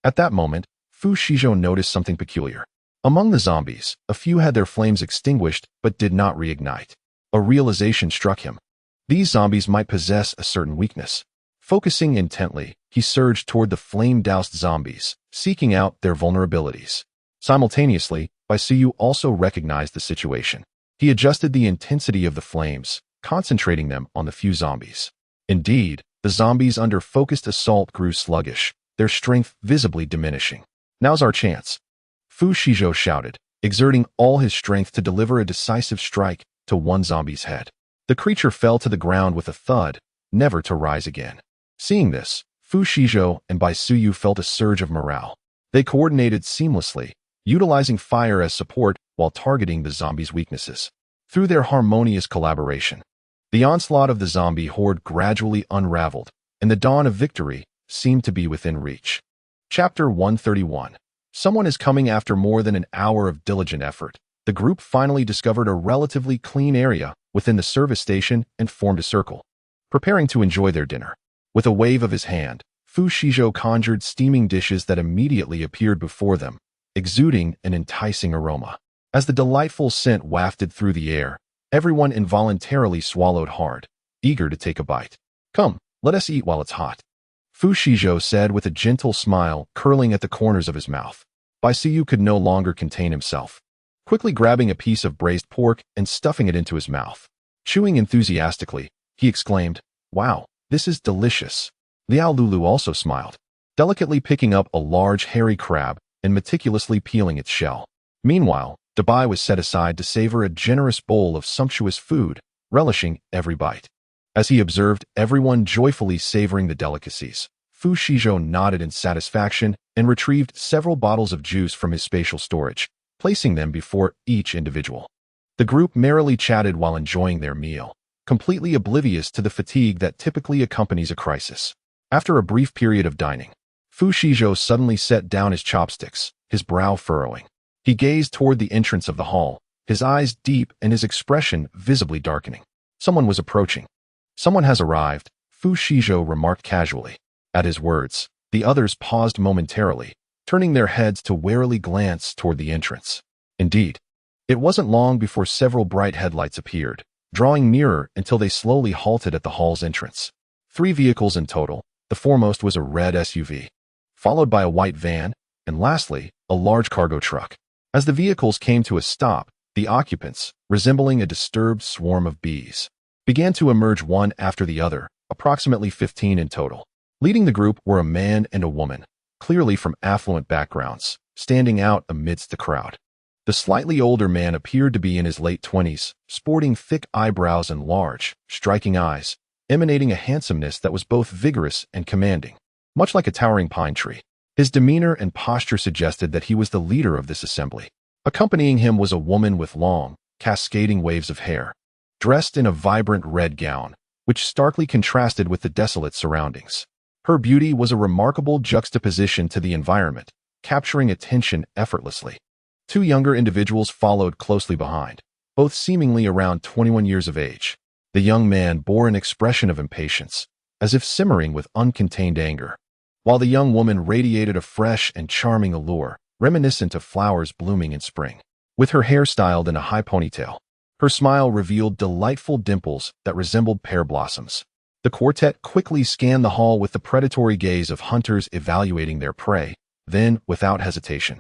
At that moment, Fu Shizhou noticed something peculiar. Among the zombies, a few had their flames extinguished but did not reignite. A realization struck him. These zombies might possess a certain weakness. Focusing intently, he surged toward the flame-doused zombies, seeking out their vulnerabilities. Simultaneously, Baisuyu also recognized the situation. He adjusted the intensity of the flames, concentrating them on the few zombies. Indeed, the zombies under focused assault grew sluggish, their strength visibly diminishing. Now's our chance. Fu Shizhou shouted, exerting all his strength to deliver a decisive strike to one zombie's head. The creature fell to the ground with a thud, never to rise again. Seeing this, Fu Shizhou and Baisuyu felt a surge of morale. They coordinated seamlessly, utilizing fire as support while targeting the zombies' weaknesses. Through their harmonious collaboration, the onslaught of the zombie horde gradually unraveled, and the dawn of victory seemed to be within reach. Chapter 131. Someone is coming. After more than an hour of diligent effort, the group finally discovered a relatively clean area within the service station and formed a circle, preparing to enjoy their dinner. With a wave of his hand, Fu Shizhou conjured steaming dishes that immediately appeared before them, exuding an enticing aroma. As the delightful scent wafted through the air, everyone involuntarily swallowed hard, eager to take a bite. "Come, let us eat while it's hot," Fu Shizhou said with a gentle smile curling at the corners of his mouth. Bai Siyu could no longer contain himself, quickly grabbing a piece of braised pork and stuffing it into his mouth. Chewing enthusiastically, he exclaimed, "Wow, this is delicious." Liao Lulu also smiled, delicately picking up a large hairy crab and meticulously peeling its shell. Meanwhile, Dabai was set aside to savor a generous bowl of sumptuous food, relishing every bite. As he observed everyone joyfully savoring the delicacies, Fu Shizhou nodded in satisfaction and retrieved several bottles of juice from his spatial storage, placing them before each individual. The group merrily chatted while enjoying their meal, completely oblivious to the fatigue that typically accompanies a crisis. After a brief period of dining, Fu Shizhou suddenly set down his chopsticks, his brow furrowing. He gazed toward the entrance of the hall, his eyes deep and his expression visibly darkening. Someone was approaching. "Someone has arrived," Fu Shizhou remarked casually. At his words, the others paused momentarily, turning their heads to warily glance toward the entrance. Indeed, it wasn't long before several bright headlights appeared, drawing nearer until they slowly halted at the hall's entrance. 3 vehicles in total. The foremost was a red SUV, followed by a white van, and lastly, a large cargo truck. As the vehicles came to a stop, the occupants, resembling a disturbed swarm of bees, began to emerge one after the other, approximately 15 in total. Leading the group were a man and a woman, clearly from affluent backgrounds, standing out amidst the crowd. The slightly older man appeared to be in his late 20s, sporting thick eyebrows and large, striking eyes, emanating a handsomeness that was both vigorous and commanding, much like a towering pine tree. His demeanor and posture suggested that he was the leader of this assembly. Accompanying him was a woman with long, cascading waves of hair, dressed in a vibrant red gown, which starkly contrasted with the desolate surroundings. Her beauty was a remarkable juxtaposition to the environment, capturing attention effortlessly. 2 younger individuals followed closely behind, both seemingly around 21 years of age. The young man bore an expression of impatience, as if simmering with uncontained anger, while the young woman radiated a fresh and charming allure, reminiscent of flowers blooming in spring. With her hair styled in a high ponytail, her smile revealed delightful dimples that resembled pear blossoms. The quartet quickly scanned the hall with the predatory gaze of hunters evaluating their prey. Then, without hesitation,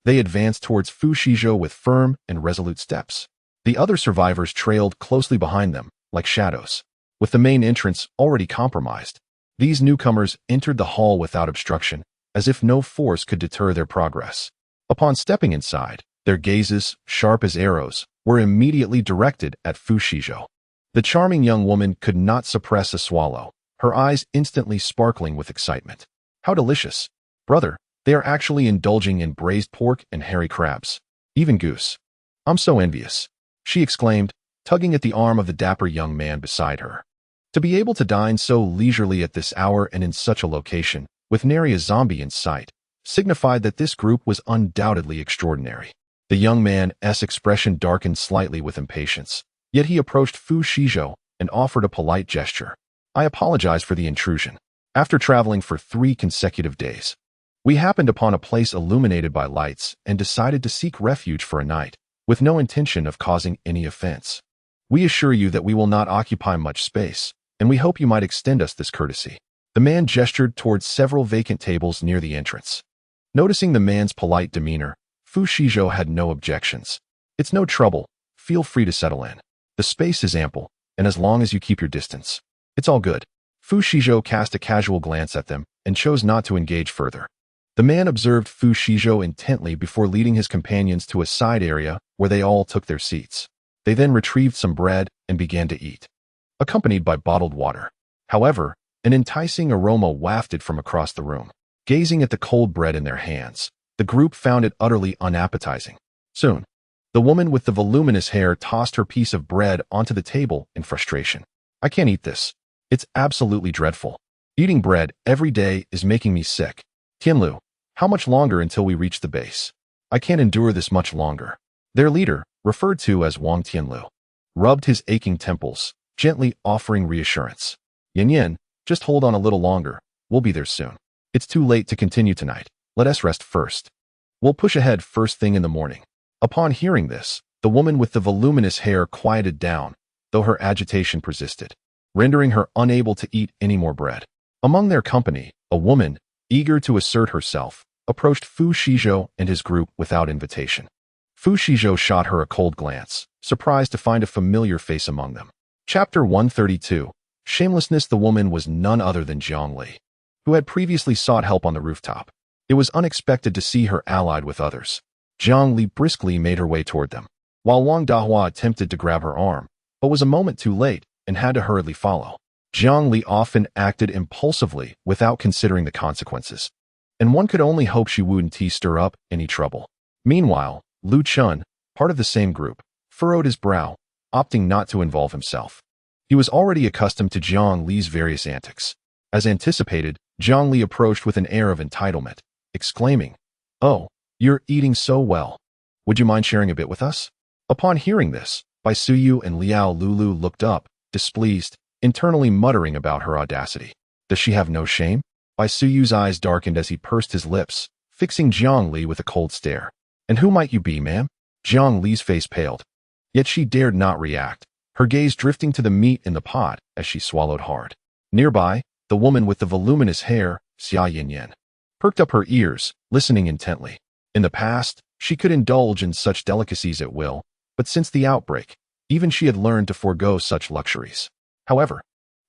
they advanced towards Fu Shizhou with firm and resolute steps. The other survivors trailed closely behind them, like shadows. With the main entrance already compromised, these newcomers entered the hall without obstruction, as if no force could deter their progress. Upon stepping inside, their gazes, sharp as arrows, were immediately directed at Fu Shizhou. The charming young woman could not suppress a swallow, her eyes instantly sparkling with excitement. "How delicious! Brother, they are actually indulging in braised pork and hairy crabs. Even goose. I'm so envious," she exclaimed, tugging at the arm of the dapper young man beside her. To be able to dine so leisurely at this hour and in such a location, with nary a zombie in sight, signified that this group was undoubtedly extraordinary. The young man's expression darkened slightly with impatience, yet he approached Fu Shizhou and offered a polite gesture. "I apologize for the intrusion. After traveling for 3 consecutive days, we happened upon a place illuminated by lights and decided to seek refuge for a night, with no intention of causing any offense. We assure you that we will not occupy much space, and we hope you might extend us this courtesy." The man gestured towards several vacant tables near the entrance. Noticing the man's polite demeanor, Fu Shizhou had no objections. "It's no trouble. Feel free to settle in. The space is ample, and as long as you keep your distance, it's all good." Fu Shizhou cast a casual glance at them and chose not to engage further. The man observed Fu Shizhou intently before leading his companions to a side area where they all took their seats. They then retrieved some bread and began to eat, accompanied by bottled water. However, an enticing aroma wafted from across the room. Gazing at the cold bread in their hands, the group found it utterly unappetizing. Soon, the woman with the voluminous hair tossed her piece of bread onto the table in frustration. "I can't eat this. It's absolutely dreadful. Eating bread every day is making me sick. Tianlu, how much longer until we reach the base? I can't endure this much longer." Their leader, referred to as Wang Tianlu, rubbed his aching temples, gently offering reassurance. Yin Yin, just hold on a little longer. We'll be there soon. It's too late to continue tonight. Let us rest first. We'll push ahead first thing in the morning. Upon hearing this, the woman with the voluminous hair quieted down, though her agitation persisted, rendering her unable to eat any more bread. Among their company, a woman, eager to assert herself, approached Fu Shizhou and his group without invitation. Fu Shizhou shot her a cold glance, surprised to find a familiar face among them. Chapter 132. Shamelessness. The woman was none other than Zhang Li, who had previously sought help on the rooftop. It was unexpected to see her allied with others. Zhang Li briskly made her way toward them, while Wang Dahua attempted to grab her arm, but was a moment too late and had to hurriedly follow. Zhang Li often acted impulsively without considering the consequences, and one could only hope she wouldn't stir up any trouble. Meanwhile, Lu Chun, part of the same group, furrowed his brow, opting not to involve himself. He was already accustomed to Zhang Li's various antics. As anticipated, Zhang Li approached with an air of entitlement, exclaiming, "Oh, you're eating so well. Would you mind sharing a bit with us?" Upon hearing this, Bai Suyu and Liao Lulu looked up, displeased, internally muttering about her audacity. Does she have no shame? Bai Suyu's eyes darkened as he pursed his lips, fixing Zhang Li with a cold stare. "And who might you be, ma'am?" Zhang Li's face paled. Yet she dared not react, her gaze drifting to the meat in the pot as she swallowed hard. Nearby, the woman with the voluminous hair, Xia Yinyan, perked up her ears, listening intently. In the past, she could indulge in such delicacies at will, but since the outbreak, even she had learned to forego such luxuries. However,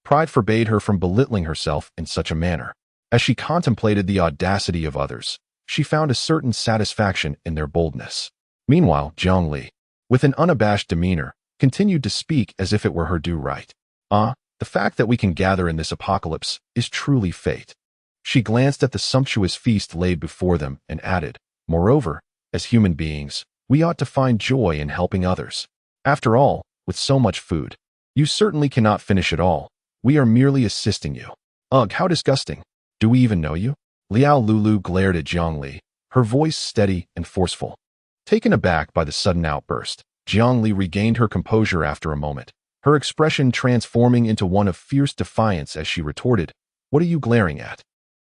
pride forbade her from belittling herself in such a manner. As she contemplated the audacity of others, she found a certain satisfaction in their boldness. Meanwhile, Zhang Li, with an unabashed demeanor, continued to speak as if it were her due right. The fact that we can gather in this apocalypse is truly fate." She glanced at the sumptuous feast laid before them and added, "Moreover, as human beings, we ought to find joy in helping others. After all, with so much food, you certainly cannot finish it all. We are merely assisting you." "Ugh, how disgusting. Do we even know you?" Liao Lulu glared at Zhang Li, her voice steady and forceful. Taken aback by the sudden outburst, Zhang Li regained her composure after a moment, her expression transforming into one of fierce defiance as she retorted, "What are you glaring at?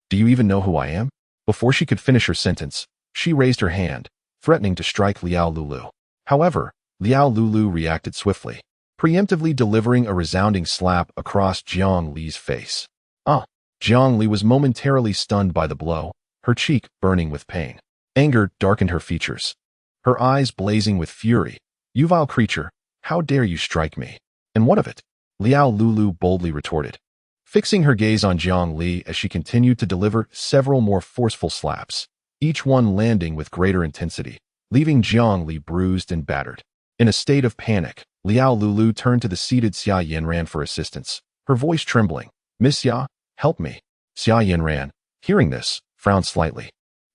Do you even know who I am?" Before she could finish her sentence, she raised her hand, threatening to strike Liao Lulu. However, Liao Lulu reacted swiftly, preemptively delivering a resounding slap across Zhang Li's face. Zhang Li was momentarily stunned by the blow, her cheek burning with pain. Anger darkened her features, her eyes blazing with fury. "You vile creature, how dare you strike me? And what of it?" Liao Lulu boldly retorted, fixing her gaze on Zhang Li as she continued to deliver several more forceful slaps, each one landing with greater intensity, leaving Zhang Li bruised and battered. In a state of panic, Liao Lulu turned to the seated Xia Yanran for assistance, her voice trembling. "Miss Xia, help me." Xia Yanran, hearing this, frowned slightly,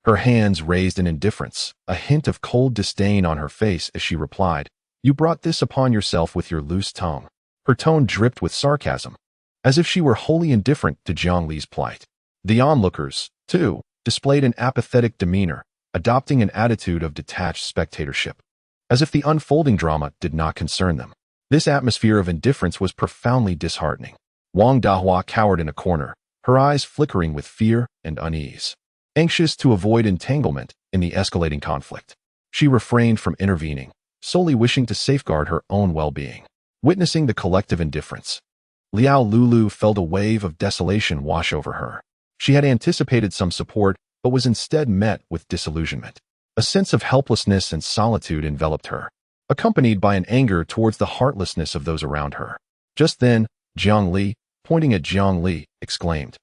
her hands raised in indifference, a hint of cold disdain on her face as she replied, "You brought this upon yourself with your loose tongue." Her tone dripped with sarcasm, as if she were wholly indifferent to Zhang Li's plight. The onlookers, too, displayed an apathetic demeanor, adopting an attitude of detached spectatorship, as if the unfolding drama did not concern them. This atmosphere of indifference was profoundly disheartening. Wang Dahua cowered in a corner, her eyes flickering with fear and unease. Anxious to avoid entanglement in the escalating conflict, she refrained from intervening, solely wishing to safeguard her own well-being. Witnessing the collective indifference, Liao Lulu felt a wave of desolation wash over her. She had anticipated some support, but was instead met with disillusionment. A sense of helplessness and solitude enveloped her, accompanied by an anger towards the heartlessness of those around her. Just then, Zhang Li, pointing at Zhang Li, exclaimed,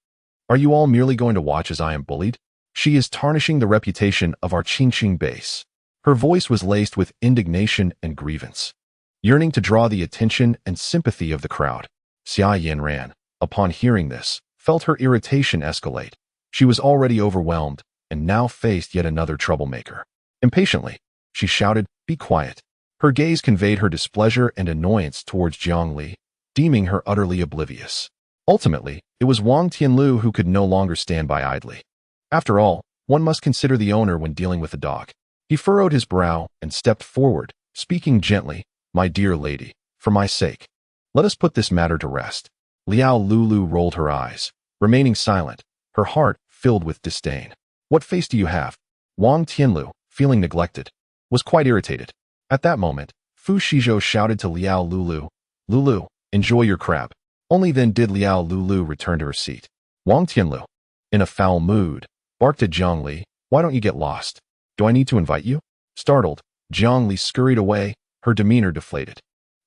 "Are you all merely going to watch as I am bullied? She is tarnishing the reputation of our Qingqing base." Her voice was laced with indignation and grievance, yearning to draw the attention and sympathy of the crowd. Xia Yanran, upon hearing this, felt her irritation escalate. She was already overwhelmed and now faced yet another troublemaker. Impatiently, she shouted, "Be quiet." Her gaze conveyed her displeasure and annoyance towards Zhang Li, deeming her utterly oblivious. Ultimately, it was Wang Tianlu who could no longer stand by idly. After all, one must consider the owner when dealing with a dog. He furrowed his brow and stepped forward, speaking gently, "My dear lady, for my sake, let us put this matter to rest." Liao Lulu rolled her eyes, remaining silent, her heart filled with disdain. "What face do you have?" Wang Tianlu, feeling neglected, was quite irritated. At that moment, Fu Shizhou shouted to Liao Lulu, "Lulu, enjoy your crab." Only then did Liao Lulu return to her seat. Wang Tianlu, in a foul mood, barked at Jiang Li, "Why don't you get lost? Do I need to invite you?" Startled, Jiang Li scurried away, her demeanor deflated.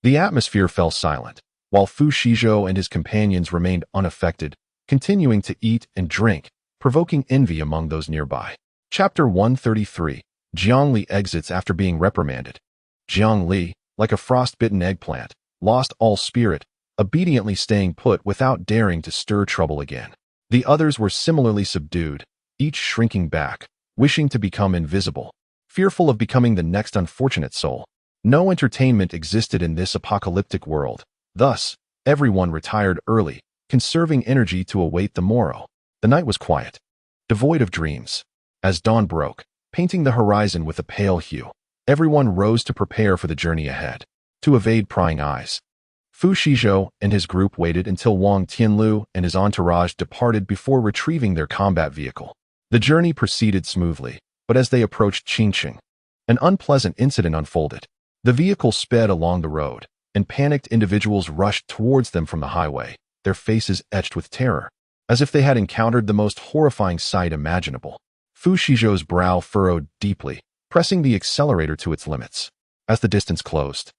The atmosphere fell silent, while Fu Shizhou and his companions remained unaffected, continuing to eat and drink, provoking envy among those nearby. Chapter 133. Jiang Li exits after being reprimanded. Jiang Li, like a frostbitten eggplant, lost all spirit, obediently staying put without daring to stir trouble again. The others were similarly subdued, each shrinking back, wishing to become invisible, fearful of becoming the next unfortunate soul. No entertainment existed in this apocalyptic world. Thus, everyone retired early, conserving energy to await the morrow. The night was quiet, devoid of dreams. As dawn broke, painting the horizon with a pale hue, everyone rose to prepare for the journey ahead. To evade prying eyes, Fu Shizhou and his group waited until Wang Tianlu and his entourage departed before retrieving their combat vehicle. The journey proceeded smoothly, but as they approached Qingqing, an unpleasant incident unfolded. The vehicle sped along the road, and panicked individuals rushed towards them from the highway, their faces etched with terror, as if they had encountered the most horrifying sight imaginable. Fu Shizhou's brow furrowed deeply, pressing the accelerator to its limits. As the distance closed,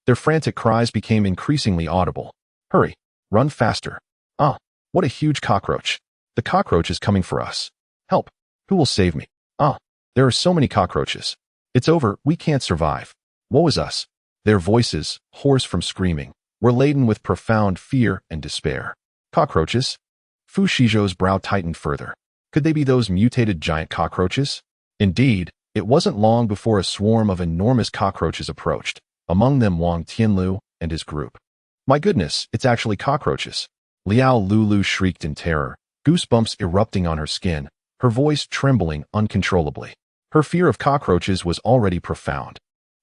their frantic cries became increasingly audible. "Hurry! Run faster! Ah, what a huge cockroach! The cockroach is coming for us! Help! Who will save me? Ah, there are so many cockroaches! It's over, we can't survive! Woe is us!" Their voices, hoarse from screaming, were laden with profound fear and despair. Cockroaches? Fu Shizhou's brow tightened further. Could they be those mutated giant cockroaches? Indeed, it wasn't long before a swarm of enormous cockroaches approached, among them Wang Tianlu and his group. "My goodness, it's actually cockroaches!" Liao Lulu shrieked in terror, goosebumps erupting on her skin, her voice trembling uncontrollably. Her fear of cockroaches was already profound,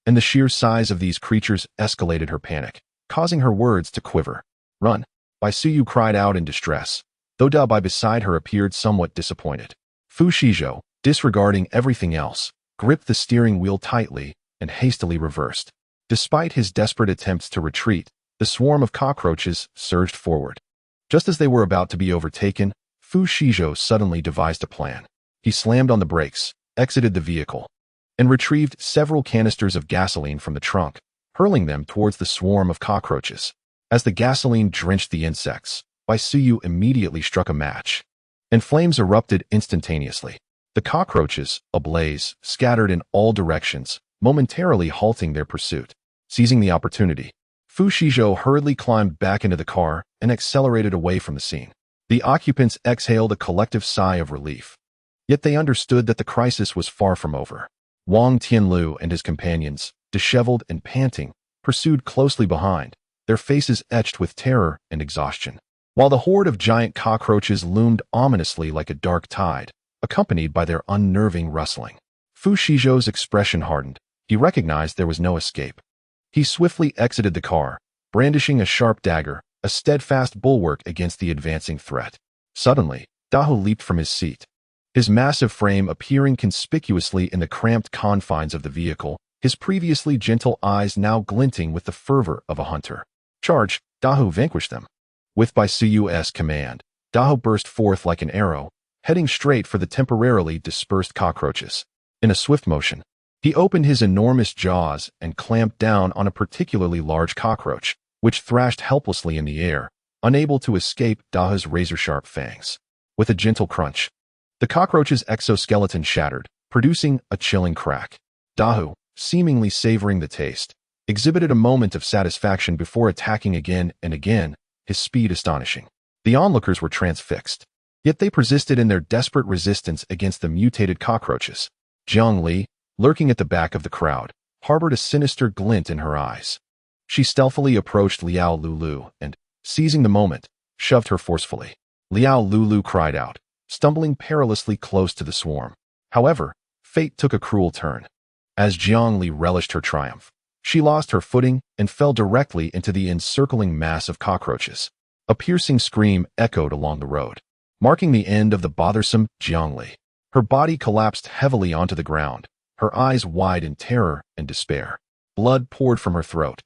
and the sheer size of these creatures escalated her panic, causing her words to quiver. "Run!" Bai Suyu cried out in distress, though Da Bai beside her appeared somewhat disappointed. Fu Shizhou, disregarding everything else, gripped the steering wheel tightly and hastily reversed. Despite his desperate attempts to retreat, the swarm of cockroaches surged forward. Just as they were about to be overtaken, Fu Shizhou suddenly devised a plan. He slammed on the brakes, exited the vehicle, and retrieved several canisters of gasoline from the trunk, hurling them towards the swarm of cockroaches. As the gasoline drenched the insects, Bai Suyu immediately struck a match, and flames erupted instantaneously. The cockroaches, ablaze, scattered in all directions, momentarily halting their pursuit. Seizing the opportunity, Fu Shizhou hurriedly climbed back into the car and accelerated away from the scene. The occupants exhaled a collective sigh of relief. Yet they understood that the crisis was far from over. Wang Tianlu and his companions, disheveled and panting, pursued closely behind, their faces etched with terror and exhaustion, while the horde of giant cockroaches loomed ominously like a dark tide, accompanied by their unnerving rustling. Fu Shizhou's expression hardened. He recognized there was no escape. He swiftly exited the car, brandishing a sharp dagger, a steadfast bulwark against the advancing threat. Suddenly, Dahu leaped from his seat, his massive frame appearing conspicuously in the cramped confines of the vehicle, his previously gentle eyes now glinting with the fervor of a hunter. "Charge!" Dahu vanquished them. With Bai Suyu's command, Dahu burst forth like an arrow, heading straight for the temporarily dispersed cockroaches. In a swift motion, he opened his enormous jaws and clamped down on a particularly large cockroach, which thrashed helplessly in the air, unable to escape Dahu's razor-sharp fangs. With a gentle crunch, the cockroach's exoskeleton shattered, producing a chilling crack. Dahu, seemingly savoring the taste, exhibited a moment of satisfaction before attacking again and again, his speed astonishing. The onlookers were transfixed, yet they persisted in their desperate resistance against the mutated cockroaches. Jiang Li, lurking at the back of the crowd, harbored a sinister glint in her eyes. She stealthily approached Liao Lulu and, seizing the moment, shoved her forcefully. Liao Lulu cried out, stumbling perilously close to the swarm. However, fate took a cruel turn. As Jiang Li relished her triumph, She lost her footing and fell directly into the encircling mass of cockroaches. A piercing scream echoed along the road, marking the end of the bothersome Jiangli. Her body collapsed heavily onto the ground, her eyes wide in terror and despair. Blood poured from her throat,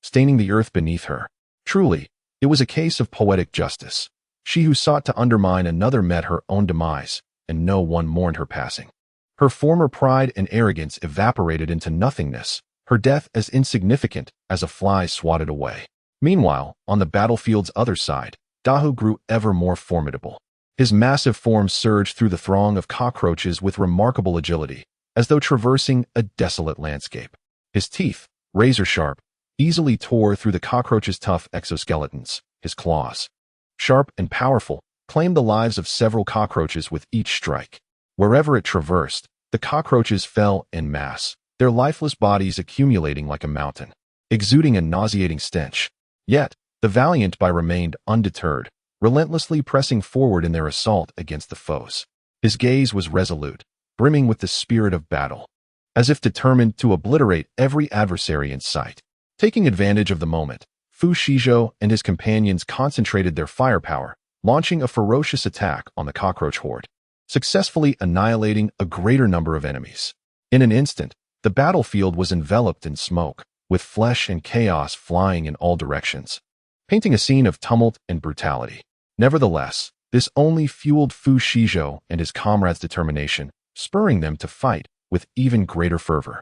staining the earth beneath her. Truly, it was a case of poetic justice. She who sought to undermine another met her own demise, and no one mourned her passing. Her former pride and arrogance evaporated into nothingness, her death as insignificant as a fly swatted away. Meanwhile, on the battlefield's other side, Dahu grew ever more formidable. His massive form surged through the throng of cockroaches with remarkable agility, as though traversing a desolate landscape. His teeth, razor-sharp, easily tore through the cockroaches' tough exoskeletons. His claws, sharp and powerful, claimed the lives of several cockroaches with each strike. Wherever it traversed, the cockroaches fell en masse, their lifeless bodies accumulating like a mountain, exuding a nauseating stench. Yet, the valiant Bai remained undeterred, relentlessly pressing forward in their assault against the foes. His gaze was resolute, brimming with the spirit of battle, as if determined to obliterate every adversary in sight. Taking advantage of the moment, Fu Shizhou and his companions concentrated their firepower, launching a ferocious attack on the cockroach horde, successfully annihilating a greater number of enemies. In an instant, the battlefield was enveloped in smoke, with flesh and chaos flying in all directions, painting a scene of tumult and brutality. Nevertheless, this only fueled Fu Shizhou and his comrades' determination, spurring them to fight with even greater fervor.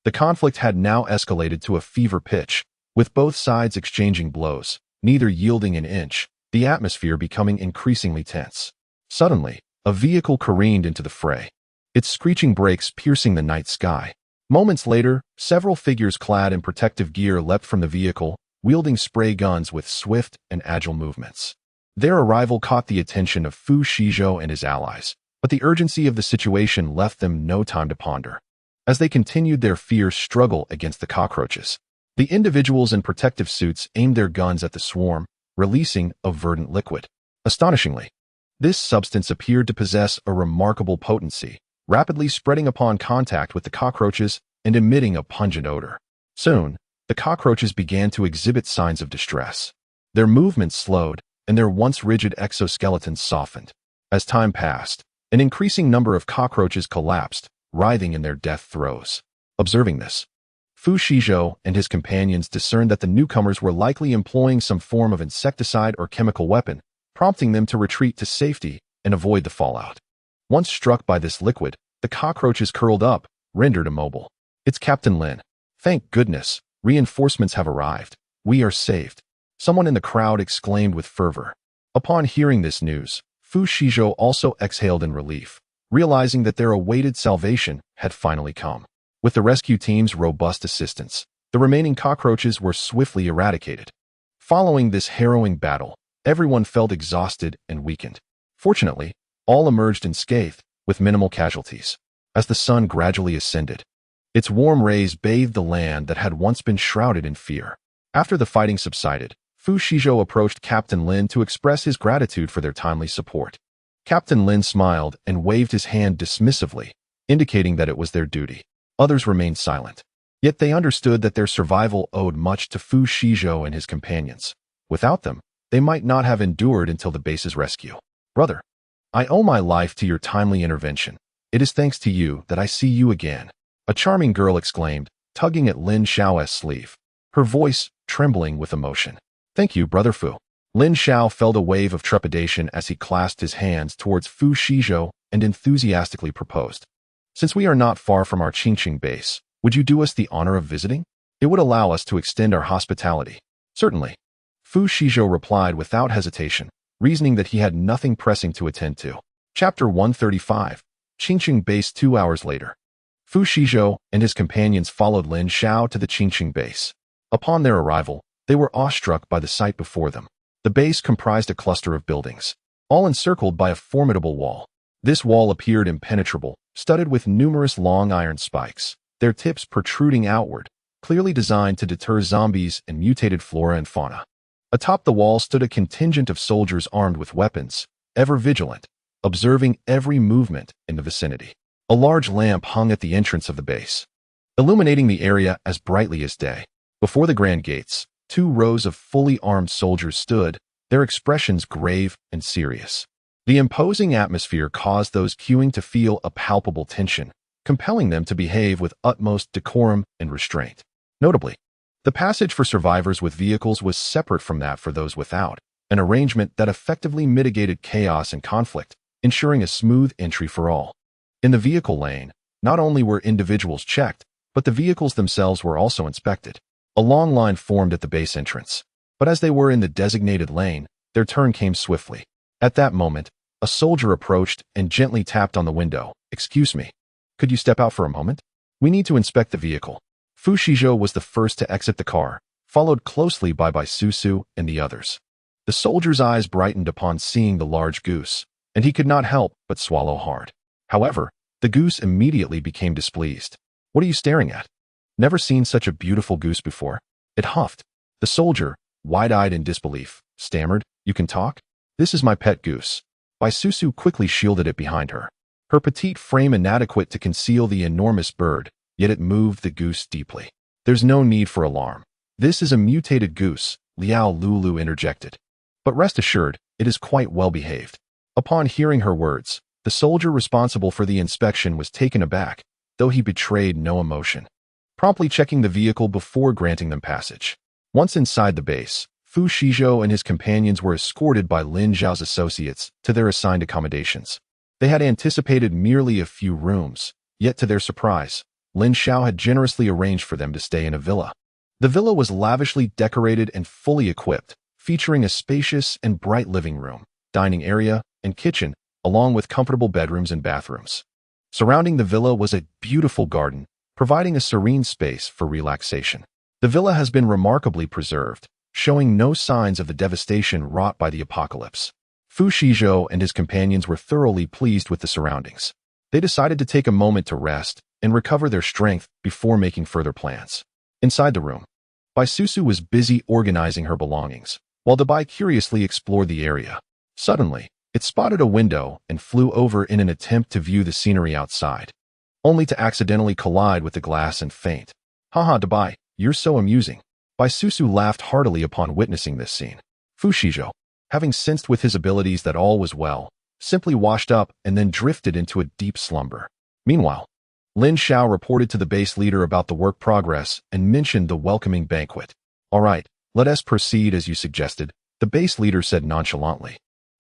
The conflict had now escalated to a fever pitch, with both sides exchanging blows, neither yielding an inch, the atmosphere becoming increasingly tense. Suddenly, a vehicle careened into the fray, its screeching brakes piercing the night sky. Moments later, several figures clad in protective gear leapt from the vehicle, wielding spray guns with swift and agile movements. Their arrival caught the attention of Fu Shizhou and his allies, but the urgency of the situation left them no time to ponder. As they continued their fierce struggle against the cockroaches, the individuals in protective suits aimed their guns at the swarm, releasing a verdant liquid. Astonishingly, this substance appeared to possess a remarkable potency, rapidly spreading upon contact with the cockroaches and emitting a pungent odor. Soon, the cockroaches began to exhibit signs of distress. Their movements slowed, and their once rigid exoskeletons softened. As time passed, an increasing number of cockroaches collapsed, writhing in their death throes. Observing this, Fu Shizhou and his companions discerned that the newcomers were likely employing some form of insecticide or chemical weapon, prompting them to retreat to safety and avoid the fallout. Once struck by this liquid, the cockroaches curled up, rendered immobile. "It's Captain Lin. Thank goodness, reinforcements have arrived. We are saved," someone in the crowd exclaimed with fervor. Upon hearing this news, Fu Shizhou also exhaled in relief, realizing that their awaited salvation had finally come. With the rescue team's robust assistance, the remaining cockroaches were swiftly eradicated. Following this harrowing battle, everyone felt exhausted and weakened. Fortunately, all emerged unscathed, with minimal casualties. As the sun gradually ascended, its warm rays bathed the land that had once been shrouded in fear. After the fighting subsided, Fu Shizhou approached Captain Lin to express his gratitude for their timely support. Captain Lin smiled and waved his hand dismissively, indicating that it was their duty. Others remained silent. Yet they understood that their survival owed much to Fu Shizhou and his companions. Without them, they might not have endured until the base's rescue. "Brother, I owe my life to your timely intervention. It is thanks to you that I see you again," a charming girl exclaimed, tugging at Lin Xiao's sleeve, her voice trembling with emotion. "Thank you, Brother Fu." Lin Xiao felt a wave of trepidation as he clasped his hands towards Fu Shizhou and enthusiastically proposed. "Since we are not far from our Qingqing base, would you do us the honor of visiting? It would allow us to extend our hospitality." "Certainly," Fu Shizhou replied without hesitation, reasoning that he had nothing pressing to attend to. Chapter 135, Qingqing Base. 2 hours later, Fu Shizhou and his companions followed Lin Xiao to the Qingqing base. Upon their arrival, they were awestruck by the sight before them. The base comprised a cluster of buildings, all encircled by a formidable wall. This wall appeared impenetrable, studded with numerous long iron spikes, their tips protruding outward, clearly designed to deter zombies and mutated flora and fauna. Atop the wall stood a contingent of soldiers armed with weapons, ever vigilant, observing every movement in the vicinity. A large lamp hung at the entrance of the base, illuminating the area as brightly as day. Before the grand gates, 2 rows of fully armed soldiers stood, their expressions grave and serious. The imposing atmosphere caused those queuing to feel a palpable tension, compelling them to behave with utmost decorum and restraint. Notably, the passage for survivors with vehicles was separate from that for those without, an arrangement that effectively mitigated chaos and conflict, ensuring a smooth entry for all. In the vehicle lane, not only were individuals checked, but the vehicles themselves were also inspected. A long line formed at the base entrance, but as they were in the designated lane, their turn came swiftly. At that moment, a soldier approached and gently tapped on the window. "Excuse me, could you step out for a moment? We need to inspect the vehicle." Fu Shizhou was the first to exit the car, followed closely by Susu and the others. The soldier's eyes brightened upon seeing the large goose, and he could not help but swallow hard. However, the goose immediately became displeased. "What are you staring at? Never seen such a beautiful goose before." It huffed. The soldier, wide-eyed in disbelief, stammered, "You can talk? This is my pet goose." Susu quickly shielded it behind her. Her petite frame inadequate to conceal the enormous bird, yet it moved the goose deeply. "There's no need for alarm. This is a mutated goose," Liao Lulu interjected. "But rest assured, it is quite well behaved." Upon hearing her words, the soldier responsible for the inspection was taken aback, though he betrayed no emotion, promptly checking the vehicle before granting them passage. Once inside the base, Fu Shizhou and his companions were escorted by Lin Zhao's associates to their assigned accommodations. They had anticipated merely a few rooms, yet to their surprise, Lin Zhao had generously arranged for them to stay in a villa. The villa was lavishly decorated and fully equipped, featuring a spacious and bright living room, dining area, and kitchen, along with comfortable bedrooms and bathrooms. Surrounding the villa was a beautiful garden, providing a serene space for relaxation. The villa has been remarkably preserved, showing no signs of the devastation wrought by the apocalypse. Fu Shizhou and his companions were thoroughly pleased with the surroundings. They decided to take a moment to rest and recover their strength before making further plans. Inside the room, Susu was busy organizing her belongings, while Dabai curiously explored the area. Suddenly, it spotted a window and flew over in an attempt to view the scenery outside, only to accidentally collide with the glass and faint. "Haha, Dabai, you're so amusing." Susu laughed heartily upon witnessing this scene. Fu Shizhou, having sensed with his abilities that all was well, simply washed up and then drifted into a deep slumber. Meanwhile, Lin Zhao reported to the base leader about the work progress and mentioned the welcoming banquet. "All right, let us proceed as you suggested," the base leader said nonchalantly.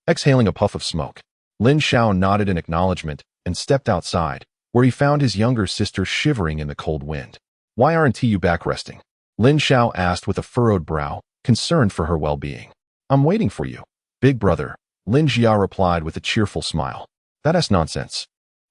Exhaling a puff of smoke, Lin Zhao nodded in acknowledgement and stepped outside, where he found his younger sister shivering in the cold wind. "Why aren't you back resting?" Lin Zhao asked with a furrowed brow, concerned for her well-being. "I'm waiting for you, big brother," Lin Jia replied with a cheerful smile. "That's nonsense,"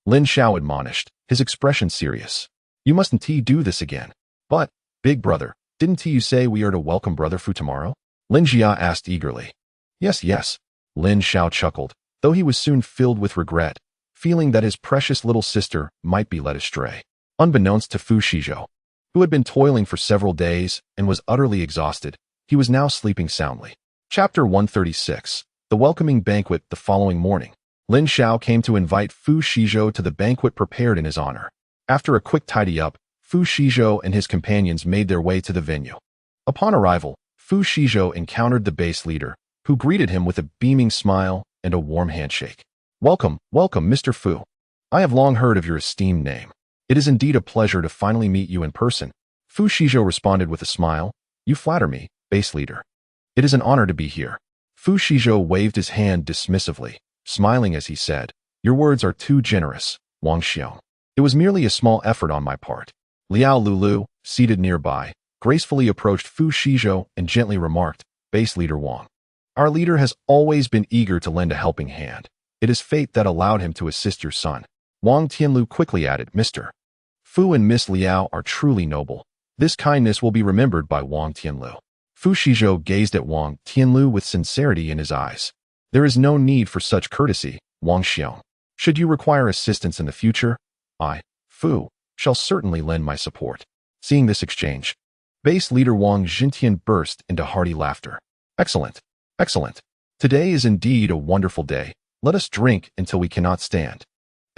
Lin Zhao admonished, his expression serious. "You mustn't do this again." "But, big brother, didn't you say we are to welcome brother Fu tomorrow?" Lin Jia asked eagerly. Yes, Lin Zhao chuckled, though he was soon filled with regret, feeling that his precious little sister might be led astray. Unbeknownst to Fu Shizhou, who had been toiling for several days and was utterly exhausted, he was now sleeping soundly. Chapter 136. The welcoming banquet. The following morning, Lin Zhao came to invite Fu Shizhou to the banquet prepared in his honor. After a quick tidy-up, Fu Shizhou and his companions made their way to the venue. Upon arrival, Fu Shizhou encountered the base leader, who greeted him with a beaming smile and a warm handshake. Welcome, Mr. Fu. I have long heard of your esteemed name. It is indeed a pleasure to finally meet you in person." Fu Shizhou responded with a smile. "You flatter me, base leader. It is an honor to be here." Fu Shizhou waved his hand dismissively, smiling as he said, "Your words are too generous, Wang Xiong. It was merely a small effort on my part." Liao Lulu, seated nearby, gracefully approached Fu Shizhou and gently remarked, "Base leader Wang, our leader has always been eager to lend a helping hand. It is fate that allowed him to assist your son." Wang Tianlu quickly added, "Mr. Fu and Miss Liao are truly noble. This kindness will be remembered by Wang Tianlu." Fu Shizhou gazed at Wang Tianlu with sincerity in his eyes. "There is no need for such courtesy, Wang Xiong. Should you require assistance in the future, I, Fu, shall certainly lend my support." Seeing this exchange, base leader Wang Xintian burst into hearty laughter. Excellent. Today is indeed a wonderful day. Let us drink until we cannot stand."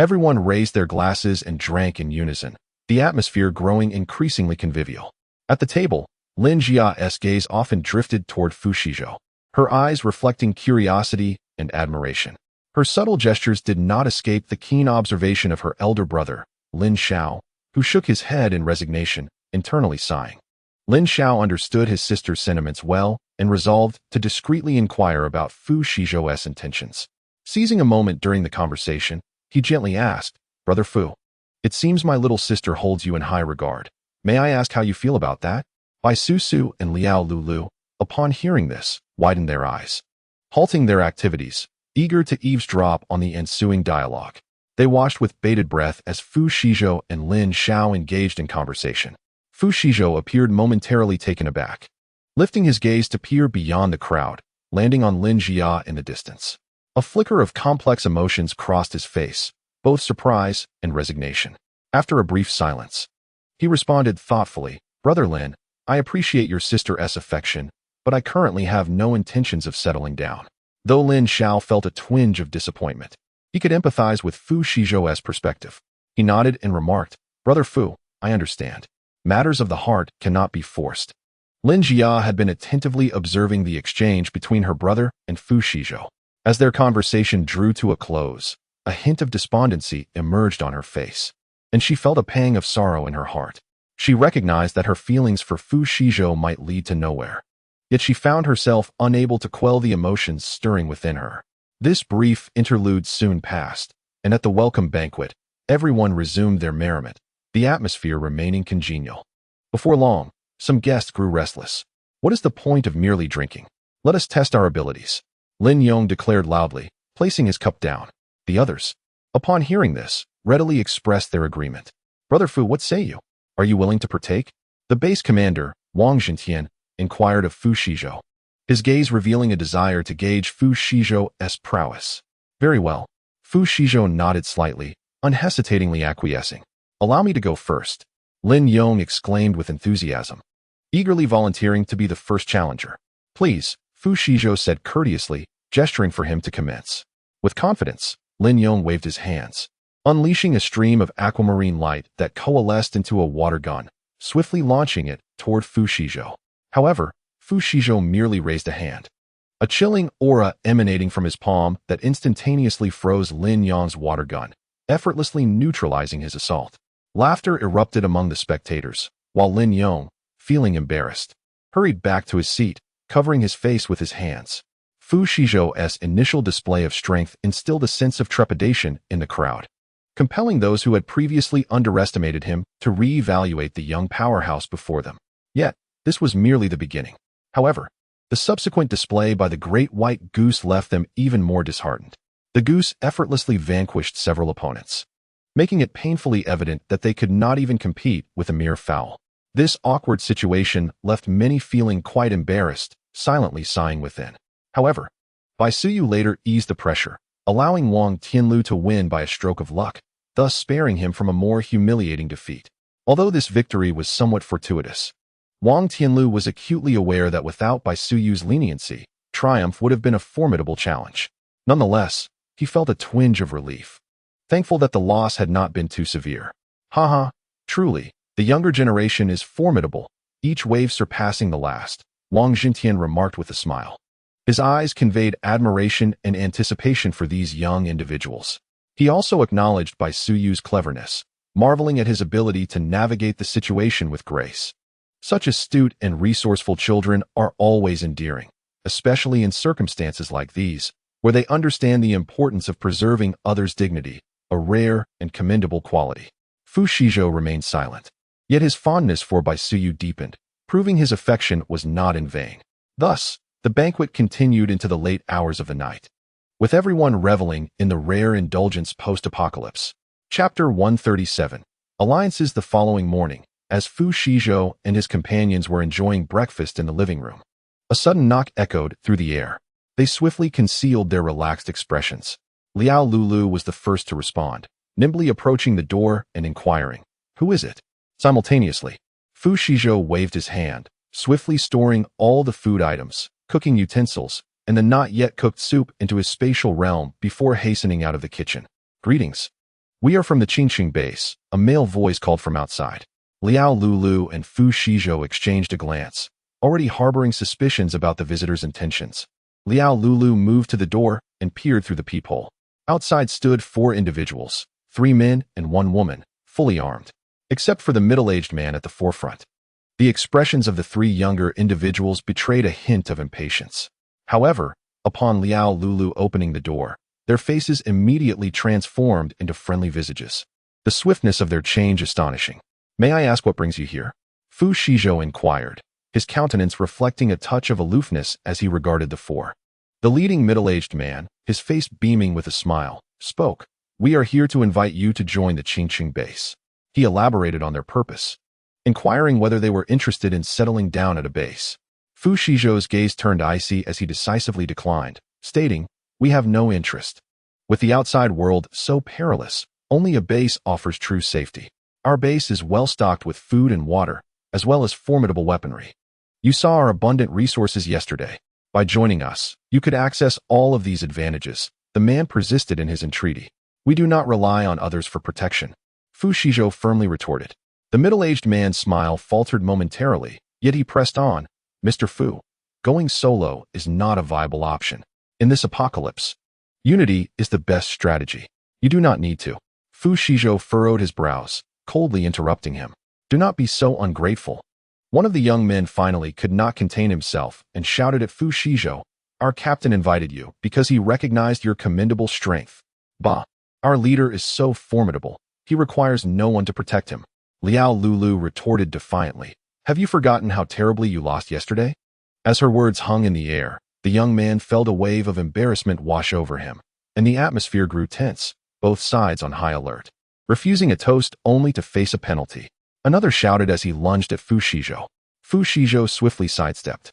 Everyone raised their glasses and drank in unison. the atmosphere growing increasingly convivial. At the table, Lin Jia's gaze often drifted toward Fu Shizhou, her eyes reflecting curiosity and admiration. Her subtle gestures did not escape the keen observation of her elder brother, Lin Xiao, who shook his head in resignation, internally sighing. Lin Xiao understood his sister's sentiments well and resolved to discreetly inquire about Fu Shizhou's intentions. Seizing a moment during the conversation, he gently asked, "Brother Fu, it seems my little sister holds you in high regard. May I ask how you feel about that?" Bai Su and Liao Lulu, upon hearing this, widened their eyes, halting their activities, eager to eavesdrop on the ensuing dialogue. They watched with bated breath as Fu Shizhou and Lin Xiao engaged in conversation. Fu Shizhou appeared momentarily taken aback, lifting his gaze to peer beyond the crowd, landing on Lin Jia in the distance. A flicker of complex emotions crossed his face, both surprise and resignation. After a brief silence, he responded thoughtfully, "Brother Lin, I appreciate your sister's affection, but I currently have no intentions of settling down." Though Lin Xiao felt a twinge of disappointment, he could empathize with Fu Shizhou's perspective. He nodded and remarked, "Brother Fu, I understand. Matters of the heart cannot be forced." Lin Jia had been attentively observing the exchange between her brother and Fu Shizhou. As their conversation drew to a close, a hint of despondency emerged on her face, and she felt a pang of sorrow in her heart. She recognized that her feelings for Fu Shizhou might lead to nowhere. Yet she found herself unable to quell the emotions stirring within her. This brief interlude soon passed, and at the welcome banquet, everyone resumed their merriment, the atmosphere remaining congenial. Before long, some guests grew restless. "What is the point of merely drinking? Let us test our abilities," Lin Yong declared loudly, placing his cup down. The others, upon hearing this, readily expressed their agreement. "Brother Fu, what say you? Are you willing to partake?" The base commander, Wang Jintian, inquired of Fu Shizhou, his gaze revealing a desire to gauge Fu Shizhou's prowess. "Very well." Fu Shizhou nodded slightly, unhesitatingly acquiescing. "Allow me to go first," Lin Yong exclaimed with enthusiasm, eagerly volunteering to be the first challenger. "Please," Fu Shizhou said courteously, gesturing for him to commence. With confidence, Lin Yong waved his hands, unleashing a stream of aquamarine light that coalesced into a water gun, swiftly launching it toward Fu Shizhou. However, Fu Shizhou merely raised a hand, a chilling aura emanating from his palm that instantaneously froze Lin Yong's water gun, effortlessly neutralizing his assault. Laughter erupted among the spectators, while Lin Yong, feeling embarrassed, hurried back to his seat, covering his face with his hands. Fu Shizhou's initial display of strength instilled a sense of trepidation in the crowd, compelling those who had previously underestimated him to reevaluate the young powerhouse before them. Yet, this was merely the beginning. However, the subsequent display by the great white goose left them even more disheartened. The goose effortlessly vanquished several opponents, making it painfully evident that they could not even compete with a mere fowl. This awkward situation left many feeling quite embarrassed, silently sighing within. However, Bai Suyu later eased the pressure, allowing Wang Tianlu to win by a stroke of luck, thus sparing him from a more humiliating defeat. Although this victory was somewhat fortuitous, Wang Tianlu was acutely aware that without Bai Suyu's leniency, triumph would have been a formidable challenge. Nonetheless, he felt a twinge of relief, thankful that the loss had not been too severe. Haha, truly, the younger generation is formidable, each wave surpassing the last, Wang Jintian remarked with a smile. His eyes conveyed admiration and anticipation for these young individuals. He also acknowledged Bai Suyu's cleverness, marveling at his ability to navigate the situation with grace. Such astute and resourceful children are always endearing, especially in circumstances like these, where they understand the importance of preserving others' dignity, a rare and commendable quality. Fu Shizhou remained silent, yet his fondness for Bai Suyu deepened, proving his affection was not in vain. Thus, the banquet continued into the late hours of the night, with everyone reveling in the rare indulgence post-apocalypse. Chapter 137. Alliances. The following morning, as Fu Shizhou and his companions were enjoying breakfast in the living room, a sudden knock echoed through the air. They swiftly concealed their relaxed expressions. Liao Lulu was the first to respond, nimbly approaching the door and inquiring, "Who is it?" Simultaneously, Fu Shizhou waved his hand, swiftly storing all the food items, cooking utensils, and the not yet cooked soup into his spatial realm before hastening out of the kitchen. "Greetings." "We are from the Qingqing base," a male voice called from outside. Liao Lulu and Fu Shizhou exchanged a glance, already harboring suspicions about the visitor's intentions. Liao Lulu moved to the door and peered through the peephole. Outside stood 4 individuals, 3 men and 1 woman, fully armed, except for the middle-aged man at the forefront. The expressions of the 3 younger individuals betrayed a hint of impatience. However, upon Liao Lulu opening the door, their faces immediately transformed into friendly visages. The swiftness of their change astonishing. "May I ask what brings you here?" Fu Shizhou inquired, his countenance reflecting a touch of aloofness as he regarded the 4. The leading middle-aged man, his face beaming with a smile, spoke. "We are here to invite you to join the Qingqing base." He elaborated on their purpose, inquiring whether they were interested in settling down at a base. Fu Shizhou's gaze turned icy as he decisively declined, stating, "We have no interest. With the outside world so perilous, only a base offers true safety. Our base is well stocked with food and water, as well as formidable weaponry. You saw our abundant resources yesterday. By joining us, you could access all of these advantages." The man persisted in his entreaty. "We do not rely on others for protection," Fu Shizhou firmly retorted. The middle-aged man's smile faltered momentarily, yet he pressed on. "Mr. Fu, going solo is not a viable option. In this apocalypse, unity is the best strategy. You do not need to." Fu Shizhou furrowed his brows, coldly interrupting him. "Do not be so ungrateful." One of the young men finally could not contain himself and shouted at Fu Shizhou, "Our captain invited you because he recognized your commendable strength. Bah! Our leader is so formidable, he requires no one to protect him." Liao Lulu retorted defiantly, "Have you forgotten how terribly you lost yesterday?" As her words hung in the air, the young man felt a wave of embarrassment wash over him, and the atmosphere grew tense, both sides on high alert, refusing a toast only to face a penalty. Another shouted as he lunged at Fu Shizhou. Fu Shizhou swiftly sidestepped,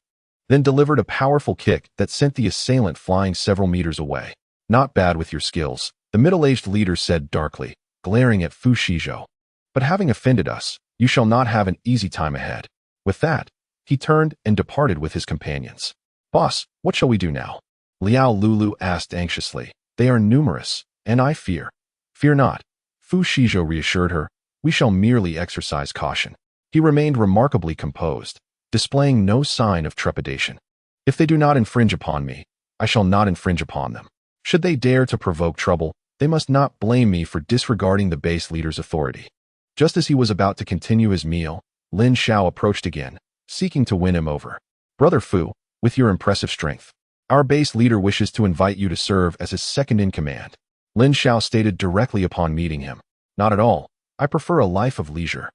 then delivered a powerful kick that sent the assailant flying several meters away. "Not bad with your skills," the middle-aged leader said darkly, glaring at Fu Shizhou. "But having offended us, you shall not have an easy time ahead." With that, he turned and departed with his companions. "Boss, what shall we do now?" Liao Lulu asked anxiously. "They are numerous, and I fear." "Fear not," Fu Shizhou reassured her. "We shall merely exercise caution." He remained remarkably composed, displaying no sign of trepidation. "If they do not infringe upon me, I shall not infringe upon them. Should they dare to provoke trouble, they must not blame me for disregarding the base leader's authority." Just as he was about to continue his meal, Lin Xiao approached again, seeking to win him over. "Brother Fu, with your impressive strength, our base leader wishes to invite you to serve as his second-in-command." Lin Xiao stated directly upon meeting him. "Not at all. I prefer a life of leisure."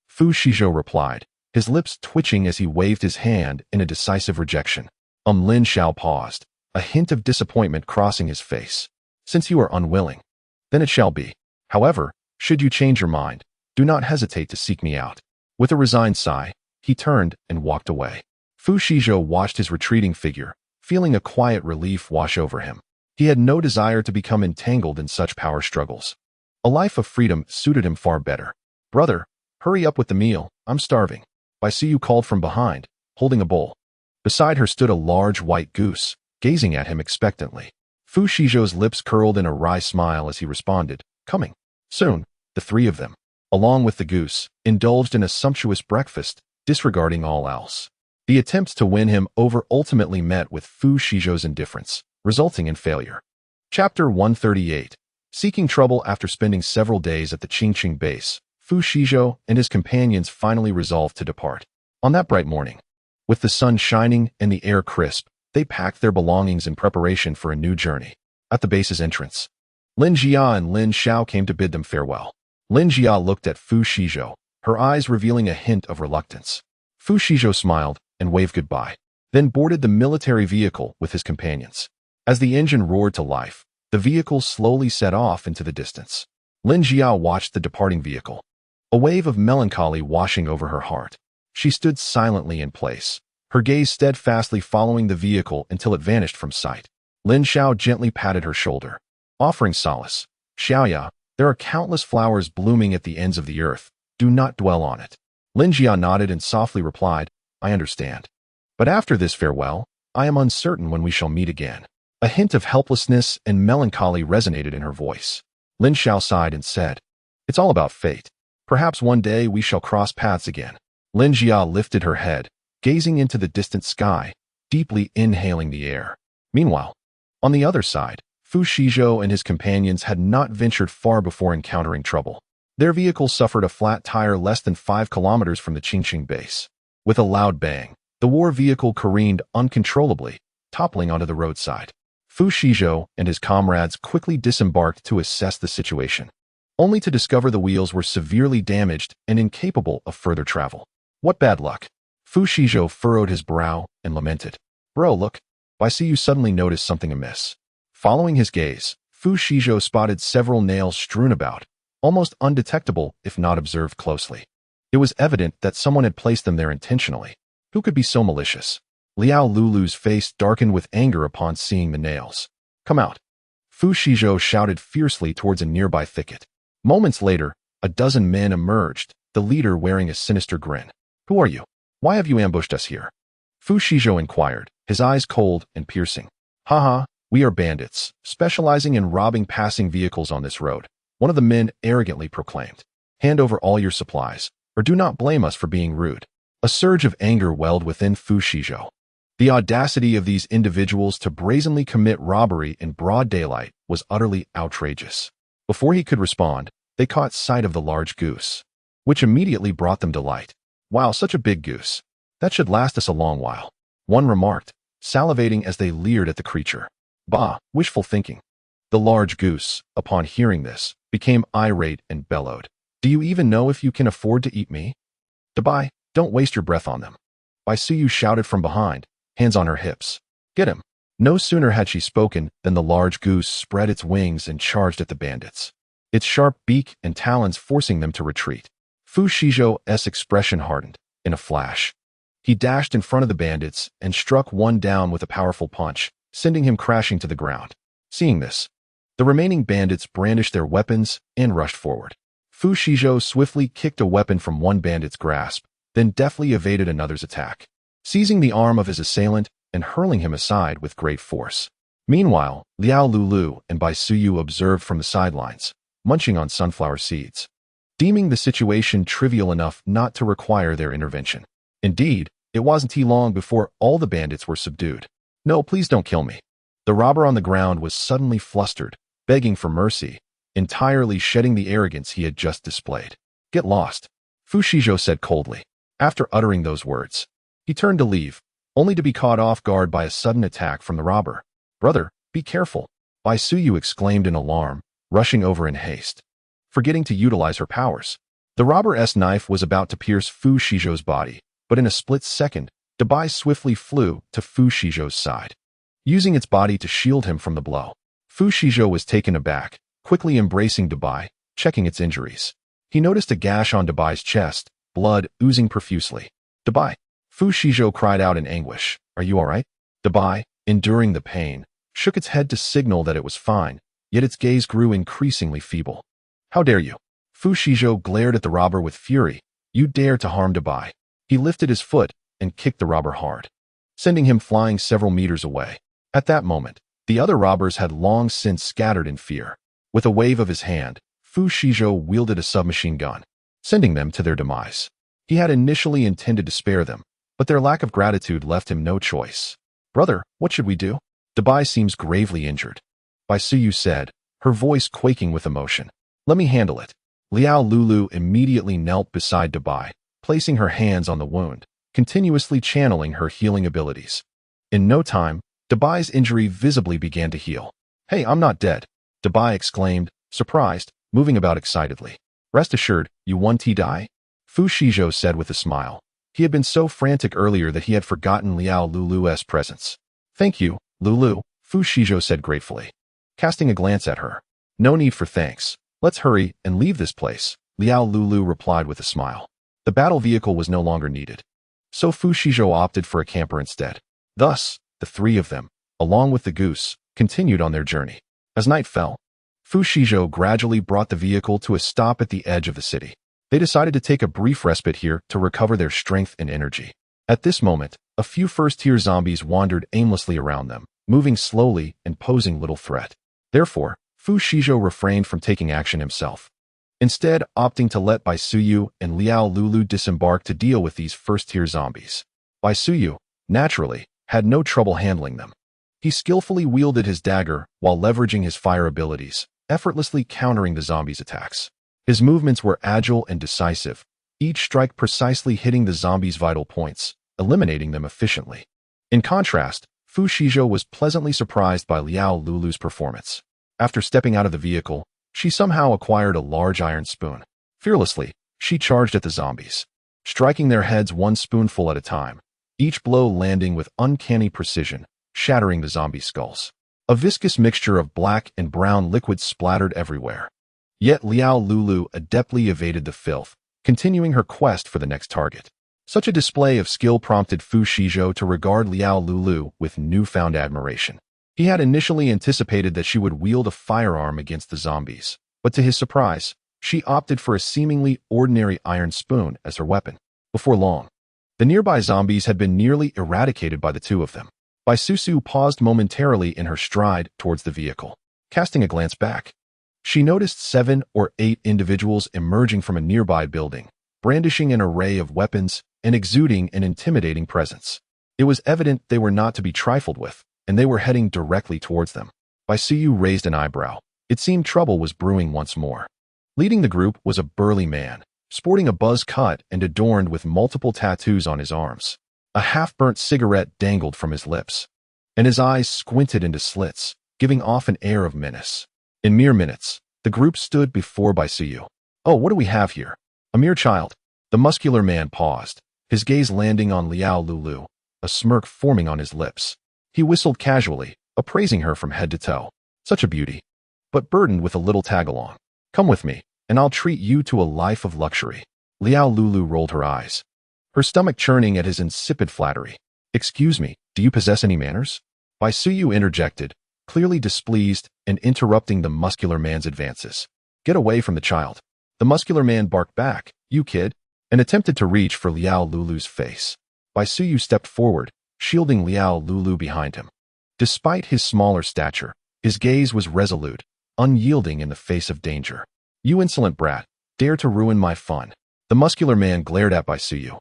Fu Shizhou replied, his lips twitching as he waved his hand in a decisive rejection. Lin Xiao paused, a hint of disappointment crossing his face. "Since you are unwilling, then it shall be. However, should you change your mind, do not hesitate to seek me out." With a resigned sigh, he turned and walked away. Fu Shizhou watched his retreating figure, feeling a quiet relief wash over him. He had no desire to become entangled in such power struggles. A life of freedom suited him far better. "Brother, hurry up with the meal, I'm starving." Baisu called from behind, holding a bowl. Beside her stood a large white goose, gazing at him expectantly. Fu Shizhou's lips curled in a wry smile as he responded, "Coming." Soon, the 3 of them, along with the goose, indulged in a sumptuous breakfast, disregarding all else. The attempts to win him over ultimately met with Fu Shizhou's indifference, resulting in failure. Chapter 138. Seeking trouble. After spending several days at the Qingqing base, Fu Shizhou and his companions finally resolved to depart. On that bright morning, with the sun shining and the air crisp, they packed their belongings in preparation for a new journey. At the base's entrance, Lin Jia and Lin Xiao came to bid them farewell. Lin Jia looked at Fu Shizhou, her eyes revealing a hint of reluctance. Fu Shizhou smiled and waved goodbye, then boarded the military vehicle with his companions. As the engine roared to life, the vehicle slowly set off into the distance. Lin Jia watched the departing vehicle, a wave of melancholy washing over her heart. She stood silently in place, her gaze steadfastly following the vehicle until it vanished from sight. Lin Xiao gently patted her shoulder, offering solace. "Xiaoya, there are countless flowers blooming at the ends of the earth. Do not dwell on it." Lin Jia nodded and softly replied, "I understand. But after this farewell, I am uncertain when we shall meet again." A hint of helplessness and melancholy resonated in her voice. Lin Xiao sighed and said, "It's all about fate. Perhaps one day we shall cross paths again." Lin Jia lifted her head, gazing into the distant sky, deeply inhaling the air. Meanwhile, on the other side, Fu Shizhou and his companions had not ventured far before encountering trouble. Their vehicle suffered a flat tire less than 5 kilometers from the Qingqing base. With a loud bang, the war vehicle careened uncontrollably, toppling onto the roadside. Fu Shizhou and his comrades quickly disembarked to assess the situation, only to discover the wheels were severely damaged and incapable of further travel. What bad luck! Fu Shizhou furrowed his brow and lamented. "Bro, look, I see you suddenly noticed something amiss." Following his gaze, Fu Shizhou spotted several nails strewn about, almost undetectable if not observed closely. It was evident that someone had placed them there intentionally. Who could be so malicious? Liao Lulu's face darkened with anger upon seeing the nails. "Come out!" Fu Shizhou shouted fiercely towards a nearby thicket. Moments later, a dozen men emerged, the leader wearing a sinister grin. "Who are you? Why have you ambushed us here?" Fu Shizhou inquired, his eyes cold and piercing. "Haha, we are bandits, specializing in robbing passing vehicles on this road," one of the men arrogantly proclaimed. "Hand over all your supplies, or do not blame us for being rude." A surge of anger welled within Fu Shizhou. The audacity of these individuals to brazenly commit robbery in broad daylight was utterly outrageous. Before he could respond, they caught sight of the large goose, which immediately brought them delight. "Wow, such a big goose. That should last us a long while," one remarked, salivating as they leered at the creature. "Bah, wishful thinking." The large goose, upon hearing this, became irate and bellowed. "Do you even know if you can afford to eat me? Dabai, don't waste your breath on them." Bai Suyu shouted from behind, hands on her hips. "Get him." No sooner had she spoken than the large goose spread its wings and charged at the bandits, its sharp beak and talons forcing them to retreat. Fu Shizhou's expression hardened. In a flash, he dashed in front of the bandits and struck one down with a powerful punch, sending him crashing to the ground. Seeing this, the remaining bandits brandished their weapons and rushed forward. Fu Shizhou swiftly kicked a weapon from one bandit's grasp, then deftly evaded another's attack, seizing the arm of his assailant and hurling him aside with great force. Meanwhile, Liao Lulu and Bai Suyu observed from the sidelines, munching on sunflower seeds, deeming the situation trivial enough not to require their intervention. Indeed, it wasn't long before all the bandits were subdued. "No, please don't kill me." The robber on the ground was suddenly flustered, begging for mercy, entirely shedding the arrogance he had just displayed. "Get lost," Fu Shizhou said coldly. After uttering those words, he turned to leave, only to be caught off guard by a sudden attack from the robber. "Brother, be careful," Bai Suyu exclaimed in alarm, rushing over in haste, forgetting to utilize her powers. The robber's knife was about to pierce Fu Shizhou's body, but in a split second, Dabai swiftly flew to Fu Shizhou's side, using its body to shield him from the blow. Fu Shizhou was taken aback, quickly embracing Dabai, checking its injuries. He noticed a gash on Dabai's chest, blood oozing profusely. "Dabai!" Fu Shizhou cried out in anguish. "Are you all right?" Dabai, enduring the pain, shook its head to signal that it was fine, yet its gaze grew increasingly feeble. "How dare you?" Fu Shizhou glared at the robber with fury. "You dare to harm Dabai." He lifted his foot and kicked the robber hard, sending him flying several meters away. At that moment, the other robbers had long since scattered in fear. With a wave of his hand, Fu Shizhou wielded a submachine gun, sending them to their demise. He had initially intended to spare them, but their lack of gratitude left him no choice. "Brother, what should we do? Dabai seems gravely injured," Bai Suyu said, her voice quaking with emotion. "Let me handle it." Liao Lulu immediately knelt beside Dabai, placing her hands on the wound, continuously channeling her healing abilities. In no time, Dabai's injury visibly began to heal. "Hey, I'm not dead," Dabai exclaimed, surprised, moving about excitedly. "Rest assured, you won't die," Fu Shizhou said with a smile. He had been so frantic earlier that he had forgotten Liao Lulu's presence. "Thank you, Lulu," Fu Shizhou said gratefully, casting a glance at her. "No need for thanks. Let's hurry and leave this place," Liao Lulu replied with a smile. The battle vehicle was no longer needed, so Fu Shizhou opted for a camper instead. Thus, the three of them, along with the goose, continued on their journey. As night fell, Fu Shizhou gradually brought the vehicle to a stop at the edge of the city. They decided to take a brief respite here to recover their strength and energy. At this moment, a few first-tier zombies wandered aimlessly around them, moving slowly and posing little threat. Therefore, Fu Shizhou refrained from taking action himself, instead opting to let Bai Suyu and Liao Lulu disembark to deal with these first-tier zombies. Bai Suyu, naturally, had no trouble handling them. He skillfully wielded his dagger while leveraging his fire abilities, effortlessly countering the zombies' attacks. His movements were agile and decisive, each strike precisely hitting the zombies' vital points, eliminating them efficiently. In contrast, Fu Shizhou was pleasantly surprised by Liao Lulu's performance. After stepping out of the vehicle, she somehow acquired a large iron spoon. Fearlessly, she charged at the zombies, striking their heads one spoonful at a time, each blow landing with uncanny precision, shattering the zombie skulls. A viscous mixture of black and brown liquid splattered everywhere. Yet Liao Lulu adeptly evaded the filth, continuing her quest for the next target. Such a display of skill prompted Fu Shizhou to regard Liao Lulu with newfound admiration. He had initially anticipated that she would wield a firearm against the zombies, but to his surprise, she opted for a seemingly ordinary iron spoon as her weapon. Before long, the nearby zombies had been nearly eradicated by the two of them. Bai Susu paused momentarily in her stride towards the vehicle. Casting a glance back, she noticed 7 or 8 individuals emerging from a nearby building, brandishing an array of weapons and exuding an intimidating presence. It was evident they were not to be trifled with, and they were heading directly towards them. Bai Suyu raised an eyebrow. It seemed trouble was brewing once more. Leading the group was a burly man, sporting a buzz cut and adorned with multiple tattoos on his arms. A half-burnt cigarette dangled from his lips, and his eyes squinted into slits, giving off an air of menace. In mere minutes, the group stood before Bai Suyu. "Oh, what do we have here? A mere child." The muscular man paused, his gaze landing on Liao Lulu, a smirk forming on his lips. He whistled casually, appraising her from head to toe. "Such a beauty, but burdened with a little tag-along. Come with me, and I'll treat you to a life of luxury." Liao Lulu rolled her eyes, her stomach churning at his insipid flattery. "Excuse me, do you possess any manners?" Bai Suyu interjected, clearly displeased and interrupting the muscular man's advances. "Get away from the child." The muscular man barked back, "You kid," and attempted to reach for Liao Lulu's face. Bai Suyu stepped forward, shielding Liao Lulu behind him. Despite his smaller stature, his gaze was resolute, unyielding in the face of danger. "You insolent brat, dare to ruin my fun." The muscular man glared at Bai Suyu,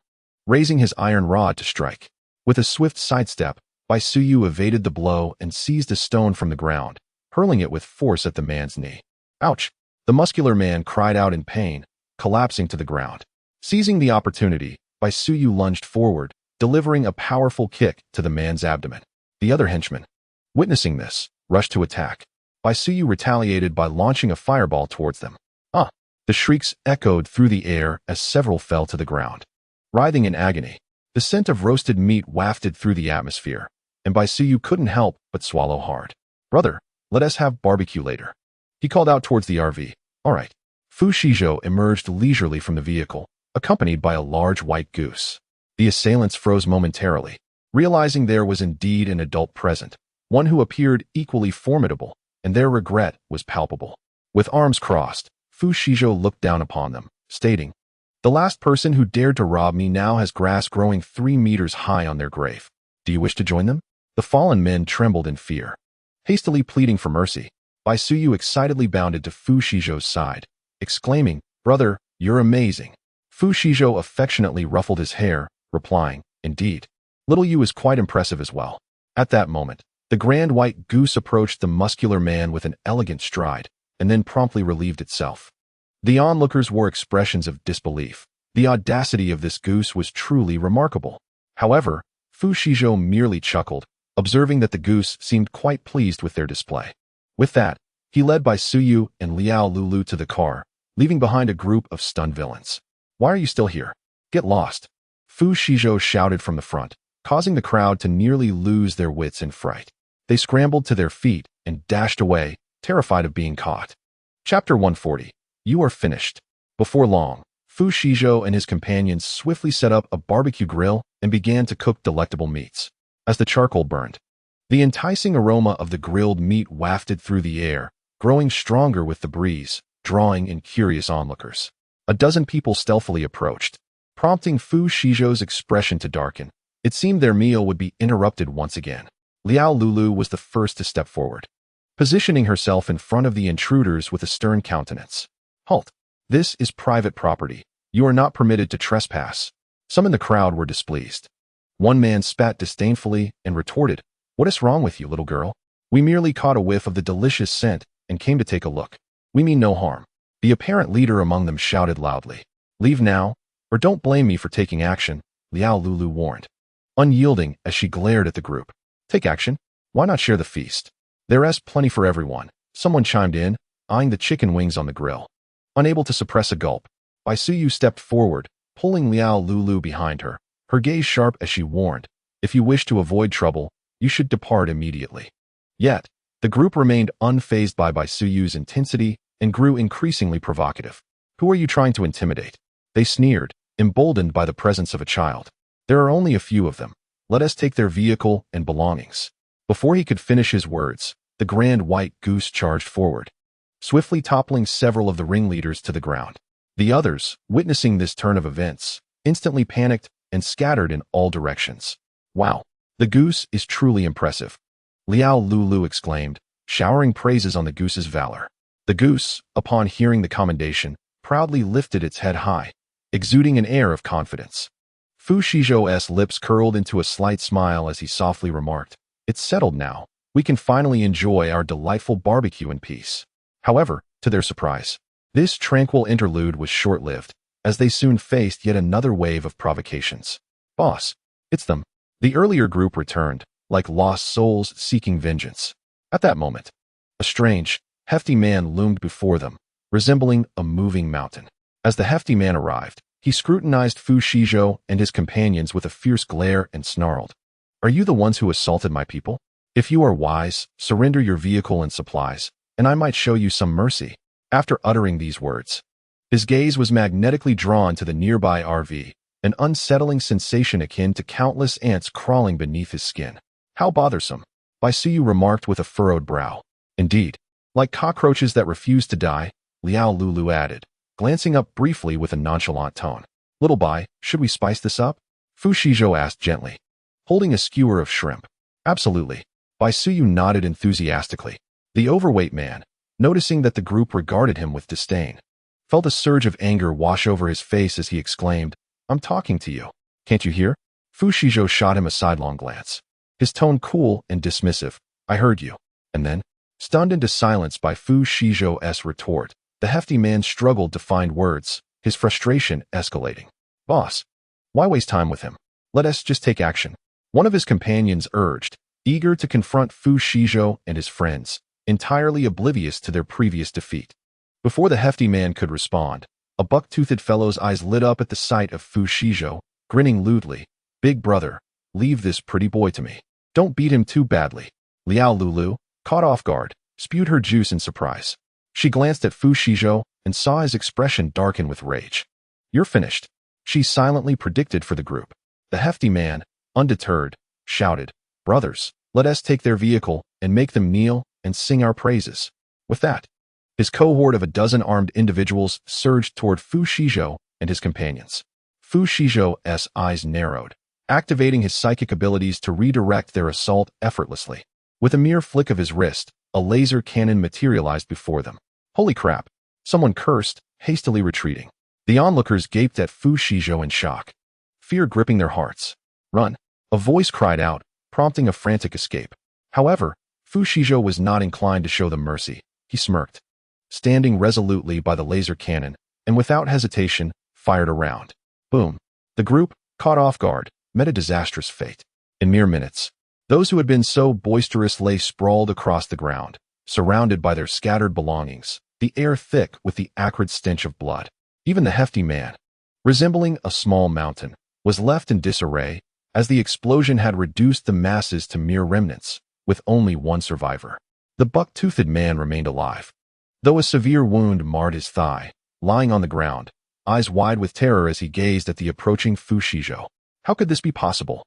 raising his iron rod to strike. With a swift sidestep, Bai Suyu evaded the blow and seized a stone from the ground, hurling it with force at the man's knee. "Ouch!" The muscular man cried out in pain, collapsing to the ground. Seizing the opportunity, Bai Suyu lunged forward, delivering a powerful kick to the man's abdomen. The other henchmen, witnessing this, rushed to attack. Bai Suyu retaliated by launching a fireball towards them. "Ah!" The shrieks echoed through the air as several fell to the ground. Writhing in agony, the scent of roasted meat wafted through the atmosphere, and Bai Suyu couldn't help but swallow hard. "Brother, let us have barbecue later." He called out towards the RV. "All right." Fu Shizhou emerged leisurely from the vehicle, accompanied by a large white goose. The assailants froze momentarily, realizing there was indeed an adult present, one who appeared equally formidable, and their regret was palpable. With arms crossed, Fu Shizhou looked down upon them, stating, "The last person who dared to rob me now has grass growing 3 meters high on their grave. Do you wish to join them?" The fallen men trembled in fear. Hastily pleading for mercy, Bai Suyu excitedly bounded to Fu Shizhou's side, exclaiming, "Brother, you're amazing." Fu Shizhou affectionately ruffled his hair, replying, "Indeed. Little you is quite impressive as well." At that moment, the grand white goose approached the muscular man with an elegant stride, and then promptly relieved itself. The onlookers wore expressions of disbelief. The audacity of this goose was truly remarkable. However, Fu Shizhou merely chuckled, observing that the goose seemed quite pleased with their display. With that, he led Bai Suyu and Liao Lulu to the car, leaving behind a group of stunned villains. "Why are you still here? Get lost!" Fu Shizhou shouted from the front, causing the crowd to nearly lose their wits in fright. They scrambled to their feet and dashed away, terrified of being caught. Chapter 140. You are finished. Before long, Fu Shizhou and his companions swiftly set up a barbecue grill and began to cook delectable meats. As the charcoal burned, the enticing aroma of the grilled meat wafted through the air, growing stronger with the breeze, drawing in curious onlookers. A dozen people stealthily approached, prompting Fu Shizhou's expression to darken. It seemed their meal would be interrupted once again. Liao Lulu was the first to step forward. positioning herself in front of the intruders with a stern countenance. Halt! This is private property. You are not permitted to trespass. Some in the crowd were displeased. One man spat disdainfully and retorted, "What is wrong with you, little girl? We merely caught a whiff of the delicious scent and came to take a look. We mean no harm." The apparent leader among them shouted loudly. "Leave now, or don't blame me for taking action," Liao Lulu warned, unyielding as she glared at the group. "Take action? Why not share the feast? There's plenty for everyone," someone chimed in, eyeing the chicken wings on the grill. Unable to suppress a gulp, Bai Suyu stepped forward, pulling Liao Lulu behind her, her gaze sharp as she warned, "If you wish to avoid trouble, you should depart immediately." Yet, the group remained unfazed by Bai Suyu's intensity and grew increasingly provocative. "Who are you trying to intimidate?" They sneered, emboldened by the presence of a child. "There are only a few of them. Let us take their vehicle and belongings." Before he could finish his words, the grand white goose charged forward, swiftly toppling several of the ringleaders to the ground. The others, witnessing this turn of events, instantly panicked and scattered in all directions. "Wow, the goose is truly impressive," Liao Lulu exclaimed, showering praises on the goose's valor. The goose, upon hearing the commendation, proudly lifted its head high, exuding an air of confidence. Fu Shizhou's lips curled into a slight smile as he softly remarked, "It's settled now. We can finally enjoy our delightful barbecue in peace." However, to their surprise, this tranquil interlude was short-lived, as they soon faced yet another wave of provocations. "Boss, it's them." The earlier group returned, like lost souls seeking vengeance. At that moment, a strange, hefty man loomed before them, resembling a moving mountain. As the hefty man arrived, he scrutinized Fu Shizhou and his companions with a fierce glare and snarled, "Are you the ones who assaulted my people? If you are wise, surrender your vehicle and supplies, and I might show you some mercy." After uttering these words, his gaze was magnetically drawn to the nearby RV, an unsettling sensation akin to countless ants crawling beneath his skin. "How bothersome," Bai Suyu remarked with a furrowed brow. "Indeed. Like cockroaches that refuse to die," Liao Lulu added, glancing up briefly with a nonchalant tone. "Little Bai, should we spice this up?" Fu Shizhou asked gently, holding a skewer of shrimp. "Absolutely." Bai Suyu nodded enthusiastically. The overweight man, noticing that the group regarded him with disdain, felt a surge of anger wash over his face as he exclaimed, "I'm talking to you. Can't you hear?" Fu Shizhou shot him a sidelong glance, his tone cool and dismissive. "I heard you." And then, stunned into silence by Fu Shizhou's retort, the hefty man struggled to find words, his frustration escalating. "Boss, why waste time with him? Let us just take action," one of his companions urged, eager to confront Fu Shizhou and his friends, entirely oblivious to their previous defeat. Before the hefty man could respond, a buck-toothed fellow's eyes lit up at the sight of Fu Shizhou, grinning lewdly. "Big brother, leave this pretty boy to me. Don't beat him too badly." Liao Lulu, caught off guard, spewed her juice in surprise. She glanced at Fu Shizhou and saw his expression darken with rage. "You're finished," she silently predicted for the group. The hefty man, undeterred, shouted, "Brothers, let us take their vehicle and make them kneel and sing our praises." With that, his cohort of a dozen armed individuals surged toward Fu Shizhou and his companions. Fu Shizhou's eyes narrowed, activating his psychic abilities to redirect their assault effortlessly. With a mere flick of his wrist, a laser cannon materialized before them. "Holy crap!" someone cursed, hastily retreating. The onlookers gaped at Fu Shizhou in shock, fear gripping their hearts. "Run!" a voice cried out, prompting a frantic escape. However, Fu Shizhou was not inclined to show them mercy. He smirked, standing resolutely by the laser cannon, and without hesitation, fired a round. Boom! The group, caught off guard, met a disastrous fate. In mere minutes, those who had been so boisterous lay sprawled across the ground, surrounded by their scattered belongings, the air thick with the acrid stench of blood. Even the hefty man, resembling a small mountain, was left in disarray, as the explosion had reduced the masses to mere remnants, with only one survivor. The buck-toothed man remained alive, though a severe wound marred his thigh, lying on the ground, eyes wide with terror as he gazed at the approaching Fu Shizhou. How could this be possible?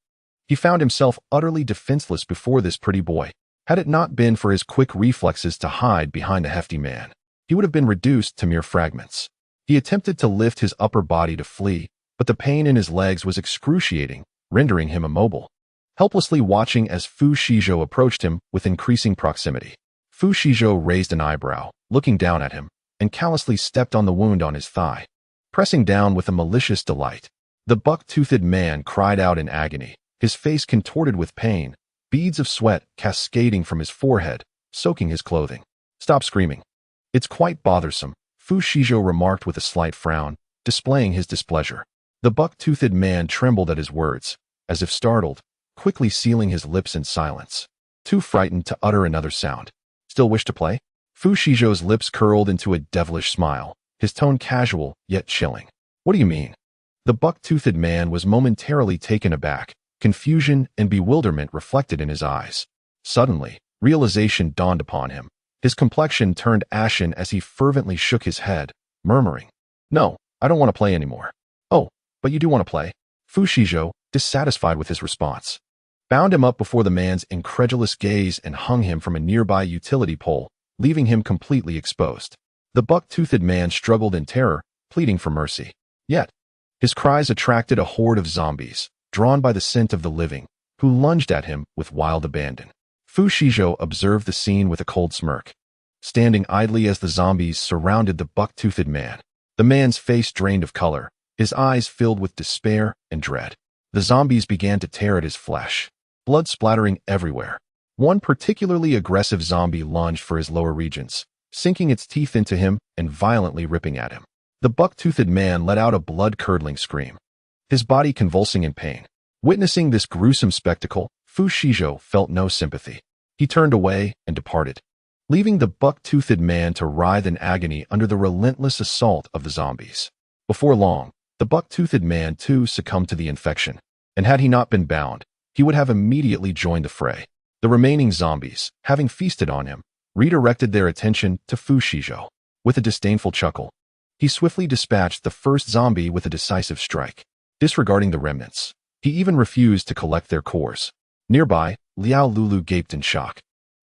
He found himself utterly defenseless before this pretty boy. Had it not been for his quick reflexes to hide behind the hefty man, he would have been reduced to mere fragments. He attempted to lift his upper body to flee, but the pain in his legs was excruciating, rendering him immobile, helplessly watching as Fu Shizhou approached him with increasing proximity. Fu Shizhou raised an eyebrow, looking down at him, and callously stepped on the wound on his thigh, pressing down with a malicious delight. The buck-toothed man cried out in agony, his face contorted with pain, beads of sweat cascading from his forehead, soaking his clothing. "Stop screaming. It's quite bothersome," Fu Shizhou remarked with a slight frown, displaying his displeasure. The buck-toothed man trembled at his words, as if startled, quickly sealing his lips in silence, too frightened to utter another sound. "Still wish to play?" Fu Shizhou's lips curled into a devilish smile, his tone casual yet chilling. "What do you mean?" The buck-toothed man was momentarily taken aback, confusion and bewilderment reflected in his eyes. Suddenly, realization dawned upon him. His complexion turned ashen as he fervently shook his head, murmuring, "No, I don't want to play anymore." "Oh, but you do want to play?" Fu Shizhou, dissatisfied with his response, bound him up before the man's incredulous gaze and hung him from a nearby utility pole, leaving him completely exposed. The buck-toothed man struggled in terror, pleading for mercy. Yet, his cries attracted a horde of zombies, drawn by the scent of the living, who lunged at him with wild abandon. Fu Shizhou observed the scene with a cold smirk, standing idly as the zombies surrounded the buck-toothed man. The man's face drained of color, his eyes filled with despair and dread. The zombies began to tear at his flesh, blood splattering everywhere. One particularly aggressive zombie lunged for his lower regions, sinking its teeth into him and violently ripping at him. The buck-toothed man let out a blood-curdling scream, his body convulsing in pain. Witnessing this gruesome spectacle, Fu Shizhou felt no sympathy. He turned away and departed, leaving the buck-toothed man to writhe in agony under the relentless assault of the zombies. Before long, the buck-toothed man too succumbed to the infection, and had he not been bound, he would have immediately joined the fray. The remaining zombies, having feasted on him, redirected their attention to Fu Shizhou. With a disdainful chuckle, he swiftly dispatched the first zombie with a decisive strike. Disregarding the remnants, he even refused to collect their cores. Nearby, Liao Lulu gaped in shock,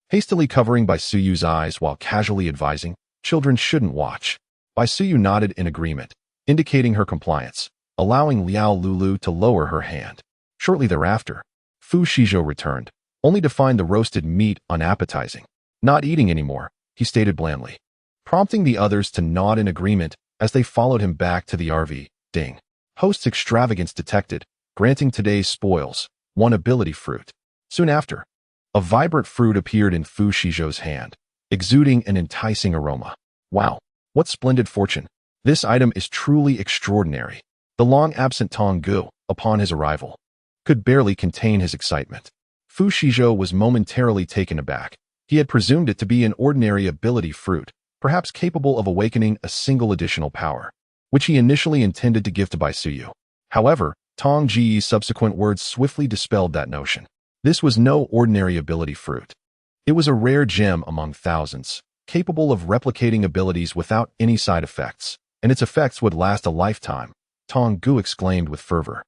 hastily covering Bai Suyu's eyes while casually advising, "Children shouldn't watch." Bai Suyu nodded in agreement, indicating her compliance, allowing Liao Lulu to lower her hand. Shortly thereafter, Fu Shizhou returned, only to find the roasted meat unappetizing. "Not eating anymore," he stated blandly, prompting the others to nod in agreement as they followed him back to the RV. Ding. Host's extravagance detected, granting today's spoils, one ability fruit. Soon after, a vibrant fruit appeared in Fu Shizhou's hand, exuding an enticing aroma. "Wow, what splendid fortune! This item is truly extraordinary." The long-absent Tong Gu, upon his arrival, could barely contain his excitement. Fu Shizhou was momentarily taken aback. He had presumed it to be an ordinary ability fruit, perhaps capable of awakening a single additional power, which he initially intended to give to Bai Suyu. However, Tong Ji's subsequent words swiftly dispelled that notion. This was no ordinary ability fruit. It was a rare gem among thousands, capable of replicating abilities without any side effects, and its effects would last a lifetime, Tong Gu exclaimed with fervor.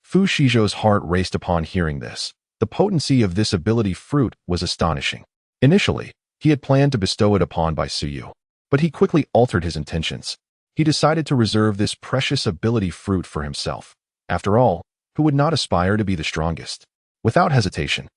Fu Shizhou's heart raced upon hearing this. The potency of this ability fruit was astonishing. Initially, he had planned to bestow it upon Bai Suyu, but he quickly altered his intentions. He decided to reserve this precious ability fruit for himself. After all, who would not aspire to be the strongest? Without hesitation,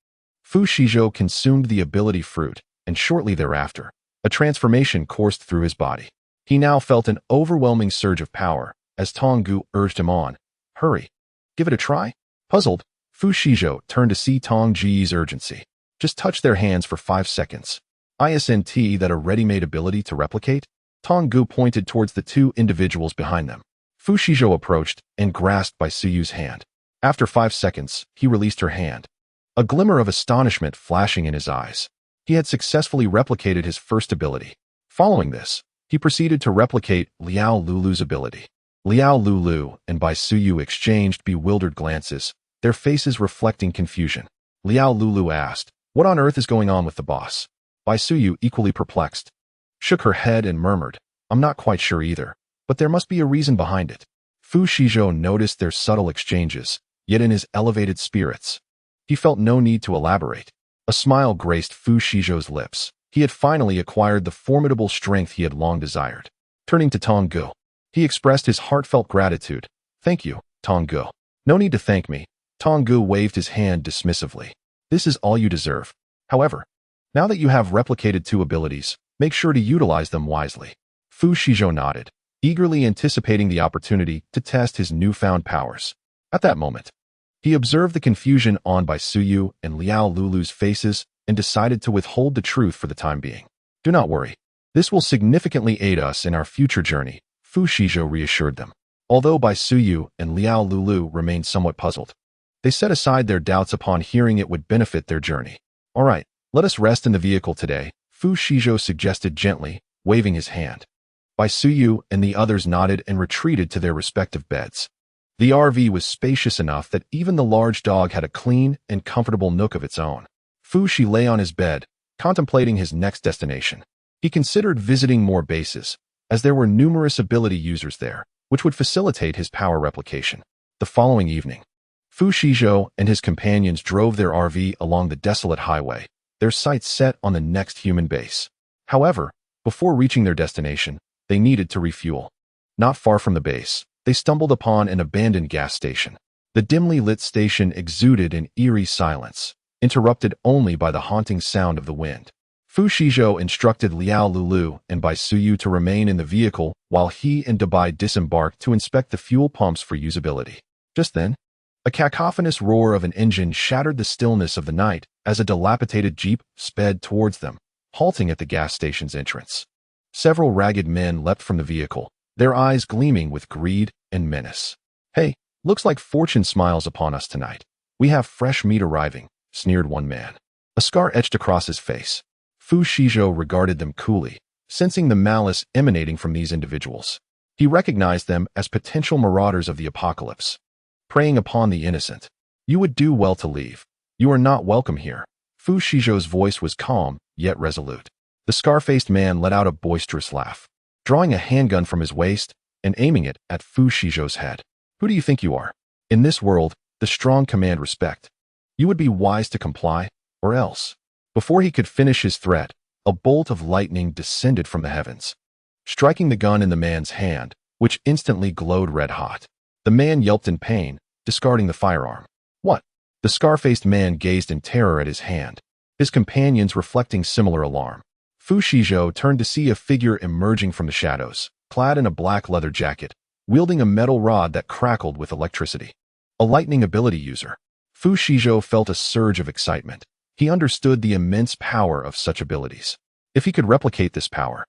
Fu Shizhou consumed the ability fruit, and shortly thereafter, a transformation coursed through his body. He now felt an overwhelming surge of power, as Tong Gu urged him on. "Hurry, give it a try." Puzzled, Fu Shizhou turned to see Tong Ji's urgency. "Just touch their hands for 5 seconds. Isn't that a ready-made ability to replicate?" Tong Gu pointed towards the two individuals behind them. Fu Shizhou approached and grasped Bai Suyu's hand. After 5 seconds, he released her hand, a glimmer of astonishment flashing in his eyes. He had successfully replicated his first ability. Following this, he proceeded to replicate Liao Lulu's ability. Liao Lulu and Bai Suyu exchanged bewildered glances, their faces reflecting confusion. Liao Lulu asked, "What on earth is going on with the boss?" Bai Suyu, equally perplexed, shook her head and murmured, "I'm not quite sure either, but there must be a reason behind it." Fu Shizhou noticed their subtle exchanges, yet in his elevated spirits, he felt no need to elaborate. A smile graced Fu Shizhou's lips. He had finally acquired the formidable strength he had long desired. Turning to Tong Gu, he expressed his heartfelt gratitude. "Thank you, Tong Gu." "No need to thank me." Tong Gu waved his hand dismissively. "This is all you deserve. However, Now that you have replicated two abilities, make sure to utilize them wisely. Fu Shizhou nodded, eagerly anticipating the opportunity to test his newfound powers. At that moment, he observed the confusion on by Suyu and Liao Lulu's faces and decided to withhold the truth for the time being. Do not worry. This will significantly aid us in our future journey, Fu Shizhou reassured them. Although Bai Suyu and Liao Lulu remained somewhat puzzled, they set aside their doubts upon hearing it would benefit their journey. All right, let us rest in the vehicle today, Fu Shizhou suggested gently, waving his hand. Bai Suyu and the others nodded and retreated to their respective beds. The RV was spacious enough that even the large dog had a clean and comfortable nook of its own. Fu Shi lay on his bed, contemplating his next destination. He considered visiting more bases, as there were numerous ability users there, which would facilitate his power replication. The following evening, Fu Shizhou and his companions drove their RV along the desolate highway, their sights set on the next human base. However, before reaching their destination, they needed to refuel. Not far from the base, they stumbled upon an abandoned gas station. The dimly lit station exuded an eerie silence, interrupted only by the haunting sound of the wind. Fu Shizhou instructed Liao Lulu and Bai Suyu to remain in the vehicle while he and Dabai disembarked to inspect the fuel pumps for usability. Just then, a cacophonous roar of an engine shattered the stillness of the night as a dilapidated jeep sped towards them, halting at the gas station's entrance. Several ragged men leapt from the vehicle, their eyes gleaming with greed and menace. Hey, looks like fortune smiles upon us tonight. We have fresh meat arriving, sneered one man. A scar etched across his face. Fu Shizhou regarded them coolly, sensing the malice emanating from these individuals. He recognized them as potential marauders of the apocalypse, preying upon the innocent. You would do well to leave. You are not welcome here. Fu Shizhou's voice was calm, yet resolute. The scar-faced man let out a boisterous laugh, drawing a handgun from his waist and aiming it at Fu Shizhou's head. Who do you think you are? In this world, the strong command respect. You would be wise to comply, or else. Before he could finish his threat, a bolt of lightning descended from the heavens, striking the gun in the man's hand, which instantly glowed red-hot. The man yelped in pain, discarding the firearm. What? The scar-faced man gazed in terror at his hand, his companions reflecting similar alarm. Fu Shizhou turned to see a figure emerging from the shadows, clad in a black leather jacket, wielding a metal rod that crackled with electricity. A lightning ability user. Fu Shizhou felt a surge of excitement. He understood the immense power of such abilities. If he could replicate this power,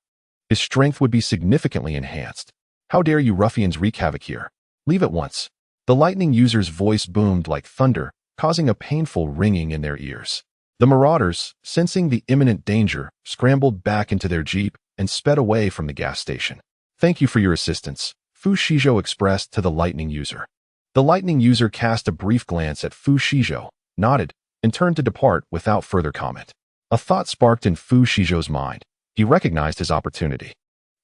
his strength would be significantly enhanced. How dare you ruffians wreak havoc here? Leave at once. The lightning user's voice boomed like thunder, causing a painful ringing in their ears. The marauders, sensing the imminent danger, scrambled back into their jeep and sped away from the gas station. Thank you for your assistance, Fu Shizhou expressed to the lightning user. The lightning user cast a brief glance at Fu Shizhou, nodded, and turned to depart without further comment. A thought sparked in Fu Shizhou's mind. He recognized his opportunity.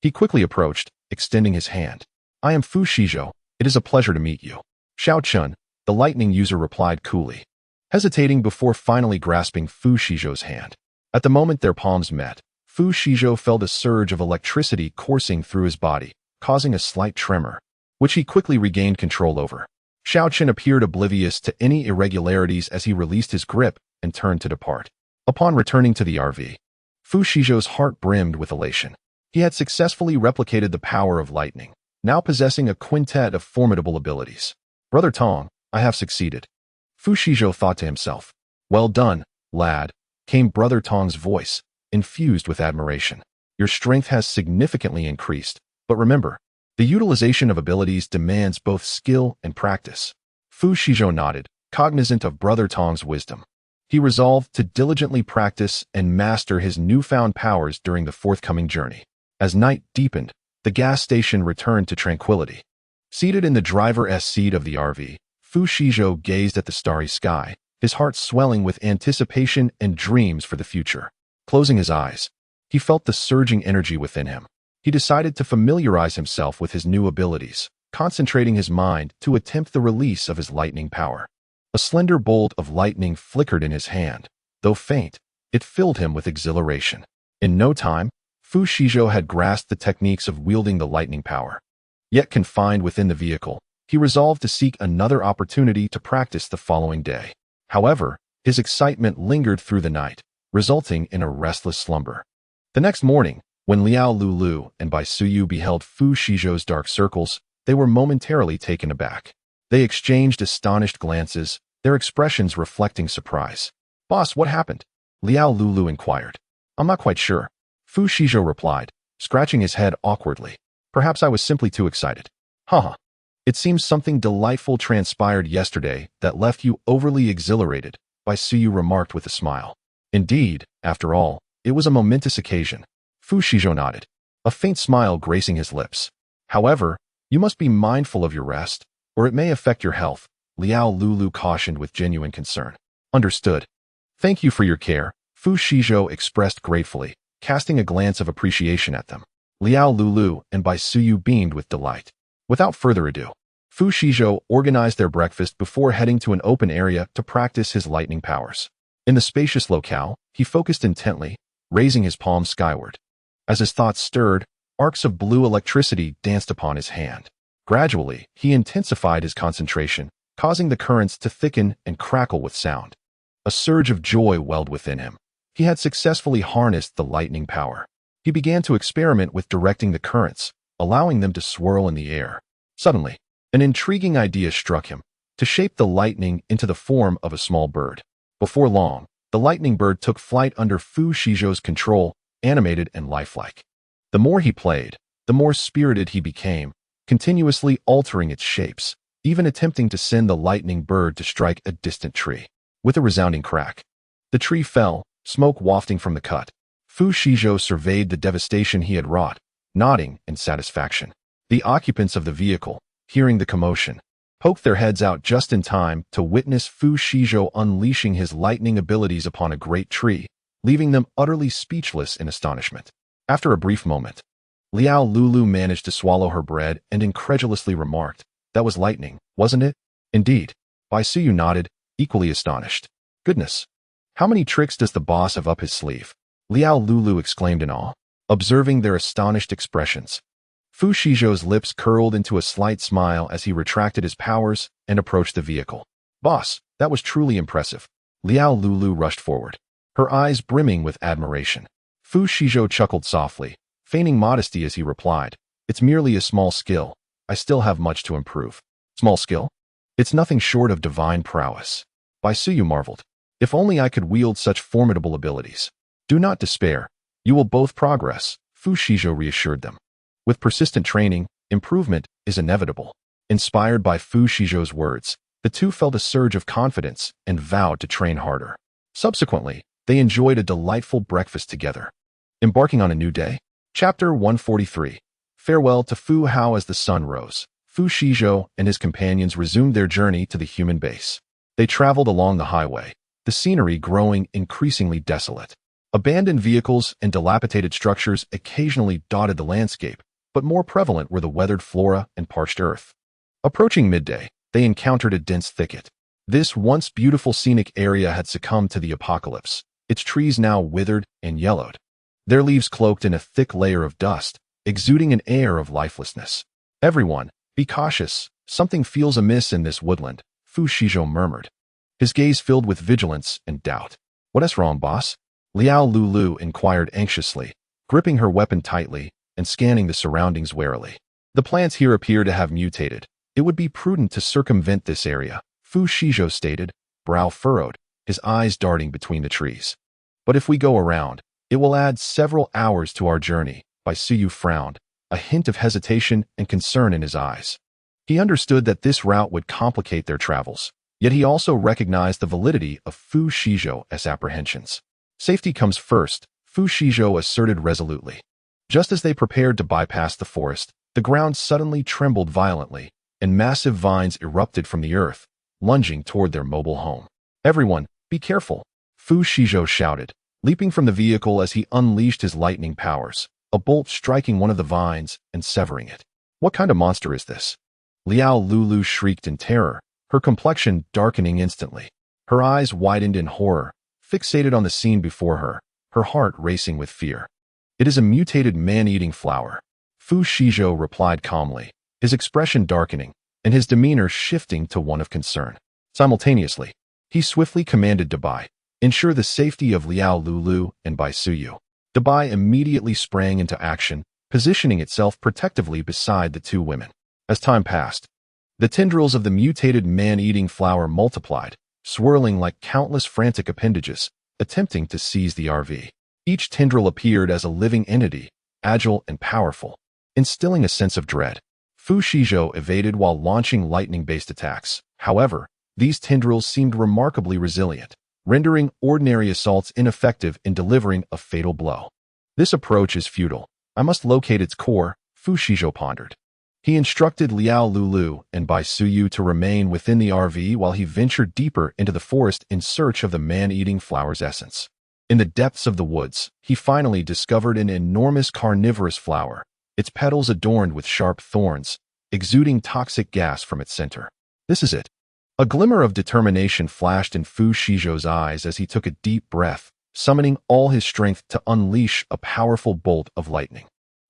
He quickly approached, extending his hand. I am Fu Shizhou. It is a pleasure to meet you. Xiao Chun, the lightning user replied coolly, hesitating before finally grasping Fu Shizhou's hand. At the moment their palms met, Fu Shizhou felt a surge of electricity coursing through his body, causing a slight tremor, which he quickly regained control over. Xiao Chen appeared oblivious to any irregularities as he released his grip and turned to depart. Upon returning to the RV, Fu Shizhou's heart brimmed with elation. He had successfully replicated the power of lightning, now possessing a quintet of formidable abilities. Brother Tong, I have succeeded. Fu Shizhou thought to himself. Well done, lad, came Brother Tong's voice, infused with admiration. Your strength has significantly increased, but remember, the utilization of abilities demands both skill and practice. Fu Shizhou nodded, cognizant of Brother Tong's wisdom. He resolved to diligently practice and master his newfound powers during the forthcoming journey. As night deepened, the gas station returned to tranquility. Seated in the driver's seat of the RV, Fu Shizhou gazed at the starry sky, his heart swelling with anticipation and dreams for the future. Closing his eyes, he felt the surging energy within him. He decided to familiarize himself with his new abilities, concentrating his mind to attempt the release of his lightning power. A slender bolt of lightning flickered in his hand. Though faint, it filled him with exhilaration. In no time, Fu Shizhou had grasped the techniques of wielding the lightning power. Yet confined within the vehicle, he resolved to seek another opportunity to practice the following day. However, his excitement lingered through the night, resulting in a restless slumber. The next morning, when Liao Lulu and Bai Suyu beheld Fu Shizhou's dark circles, they were momentarily taken aback. They exchanged astonished glances, their expressions reflecting surprise. "Boss, what happened?" Liao Lulu inquired. "I'm not quite sure," Fu Shizhou replied, scratching his head awkwardly. "Perhaps I was simply too excited." "Haha. It seems something delightful transpired yesterday that left you overly exhilarated," Bai Suyu remarked with a smile. "Indeed, after all, it was a momentous occasion." Fu Shizhou nodded, a faint smile gracing his lips. "However, you must be mindful of your rest, or it may affect your health," Liao Lulu cautioned with genuine concern. "Understood. Thank you for your care," Fu Shizhou expressed gratefully, casting a glance of appreciation at them. Liao Lulu and Bai Suyu beamed with delight. Without further ado, Fu Shizhou organized their breakfast before heading to an open area to practice his lightning powers. In the spacious locale, he focused intently, raising his palms skyward. As his thoughts stirred, arcs of blue electricity danced upon his hand. Gradually, he intensified his concentration, causing the currents to thicken and crackle with sound. A surge of joy welled within him. He had successfully harnessed the lightning power. He began to experiment with directing the currents, allowing them to swirl in the air. Suddenly, an intriguing idea struck him, to shape the lightning into the form of a small bird. Before long, the lightning bird took flight under Fu Shizhou's control, animated and lifelike. The more he played, the more spirited he became, continuously altering its shapes, even attempting to send the lightning bird to strike a distant tree. With a resounding crack, the tree fell, smoke wafting from the cut. Fu Shizhou surveyed the devastation he had wrought, nodding in satisfaction. The occupants of the vehicle, hearing the commotion, poked their heads out just in time to witness Fu Shizhou unleashing his lightning abilities upon a great tree, leaving them utterly speechless in astonishment. After a brief moment, Liao Lulu managed to swallow her bread and incredulously remarked, "That was lightning, wasn't it?" "Indeed." Bai Suyu nodded, equally astonished. "Goodness! How many tricks does the boss have up his sleeve?" Liao Lulu exclaimed in awe, observing their astonished expressions. Fu Shizhou's lips curled into a slight smile as he retracted his powers and approached the vehicle. "Boss, that was truly impressive." Liao Lulu rushed forward, her eyes brimming with admiration. Fu Shizhou chuckled softly, feigning modesty as he replied, "It's merely a small skill. I still have much to improve." "Small skill? It's nothing short of divine prowess." Bai Suyu marveled. "If only I could wield such formidable abilities." "Do not despair. You will both progress," Fu Shizhou reassured them. "With persistent training, improvement is inevitable." Inspired by Fu Shizhou's words, the two felt a surge of confidence and vowed to train harder. Subsequently, they enjoyed a delightful breakfast together. Embarking on a new day? Chapter 143. Farewell to Fu Hao. As the sun rose, Fu Shizhou and his companions resumed their journey to the human base. They traveled along the highway, the scenery growing increasingly desolate. Abandoned vehicles and dilapidated structures occasionally dotted the landscape, but more prevalent were the weathered flora and parched earth. Approaching midday, they encountered a dense thicket. This once beautiful scenic area had succumbed to the apocalypse, its trees now withered and yellowed, their leaves cloaked in a thick layer of dust, exuding an air of lifelessness. "Everyone, be cautious. Something feels amiss in this woodland," Fu Shizhou murmured, his gaze filled with vigilance and doubt. "What's wrong, boss?" Liao Lulu inquired anxiously, gripping her weapon tightly and scanning the surroundings warily. "The plants here appear to have mutated. It would be prudent to circumvent this area," Fu Shizhou stated, brow furrowed, his eyes darting between the trees. "But if we go around, it will add several hours to our journey." Bai Suyu frowned, a hint of hesitation and concern in his eyes. He understood that this route would complicate their travels, yet he also recognized the validity of Fu Shizhou's apprehensions. "Safety comes first," Fu Shizhou asserted resolutely. Just as they prepared to bypass the forest, the ground suddenly trembled violently, and massive vines erupted from the earth, lunging toward their mobile home. "Everyone, be careful," Fu Shizhou shouted, leaping from the vehicle as he unleashed his lightning powers, a bolt striking one of the vines and severing it. "What kind of monster is this?" Liao Lulu shrieked in terror, her complexion darkening instantly. Her eyes widened in horror, fixated on the scene before her, her heart racing with fear. "It is a mutated man-eating flower," Fu Shizhou replied calmly, his expression darkening, and his demeanor shifting to one of concern. Simultaneously, he swiftly commanded Dubai, ensure the safety of Liao Lulu and Bai Suyu. Dabai immediately sprang into action, positioning itself protectively beside the two women. As time passed, the tendrils of the mutated man-eating flower multiplied, swirling like countless frantic appendages, attempting to seize the RV. Each tendril appeared as a living entity, agile and powerful, instilling a sense of dread. Fu Shizhou evaded while launching lightning-based attacks. However, these tendrils seemed remarkably resilient, rendering ordinary assaults ineffective in delivering a fatal blow. This approach is futile. I must locate its core, Fu Shizhou pondered. He instructed Liao Lulu and Bai Suyu to remain within the RV while he ventured deeper into the forest in search of the man-eating flower's essence. In the depths of the woods, he finally discovered an enormous carnivorous flower, its petals adorned with sharp thorns, exuding toxic gas from its center. This is it. A glimmer of determination flashed in Fu Shizhou's eyes as he took a deep breath, summoning all his strength to unleash a powerful bolt of lightning.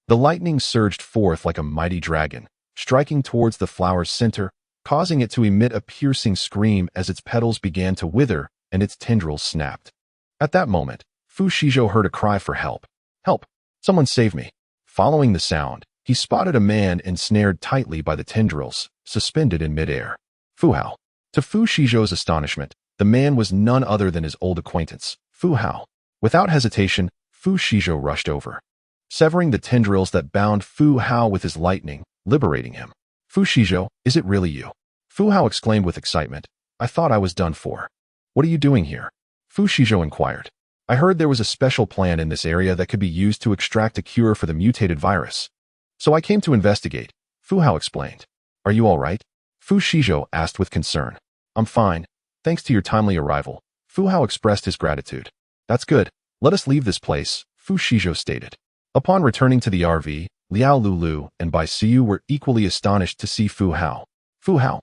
The lightning surged forth like a mighty dragon, striking towards the flower's center, causing it to emit a piercing scream as its petals began to wither and its tendrils snapped. At that moment, Fu Shizhou heard a cry for help. Help! Someone save me! Following the sound, he spotted a man ensnared tightly by the tendrils, suspended in midair. Fu Hao. To Fu Shizhou's astonishment, the man was none other than his old acquaintance, Fu Hao. Without hesitation, Fu Shizhou rushed over, severing the tendrils that bound Fu Hao with his lightning, liberating him. Fu Shizhou, is it really you? Fu Hao exclaimed with excitement. I thought I was done for. What are you doing here? Fu Shizhou inquired. I heard there was a special plan in this area that could be used to extract a cure for the mutated virus. So I came to investigate, Fu Hao explained. Are you all right? Fu Shizhou asked with concern. I'm fine. Thanks to your timely arrival. Fu Hao expressed his gratitude. That's good. Let us leave this place, Fu Shizhou stated. Upon returning to the RV, Liao Lulu and Bai Suyu were equally astonished to see Fu Hao. Fu Hao,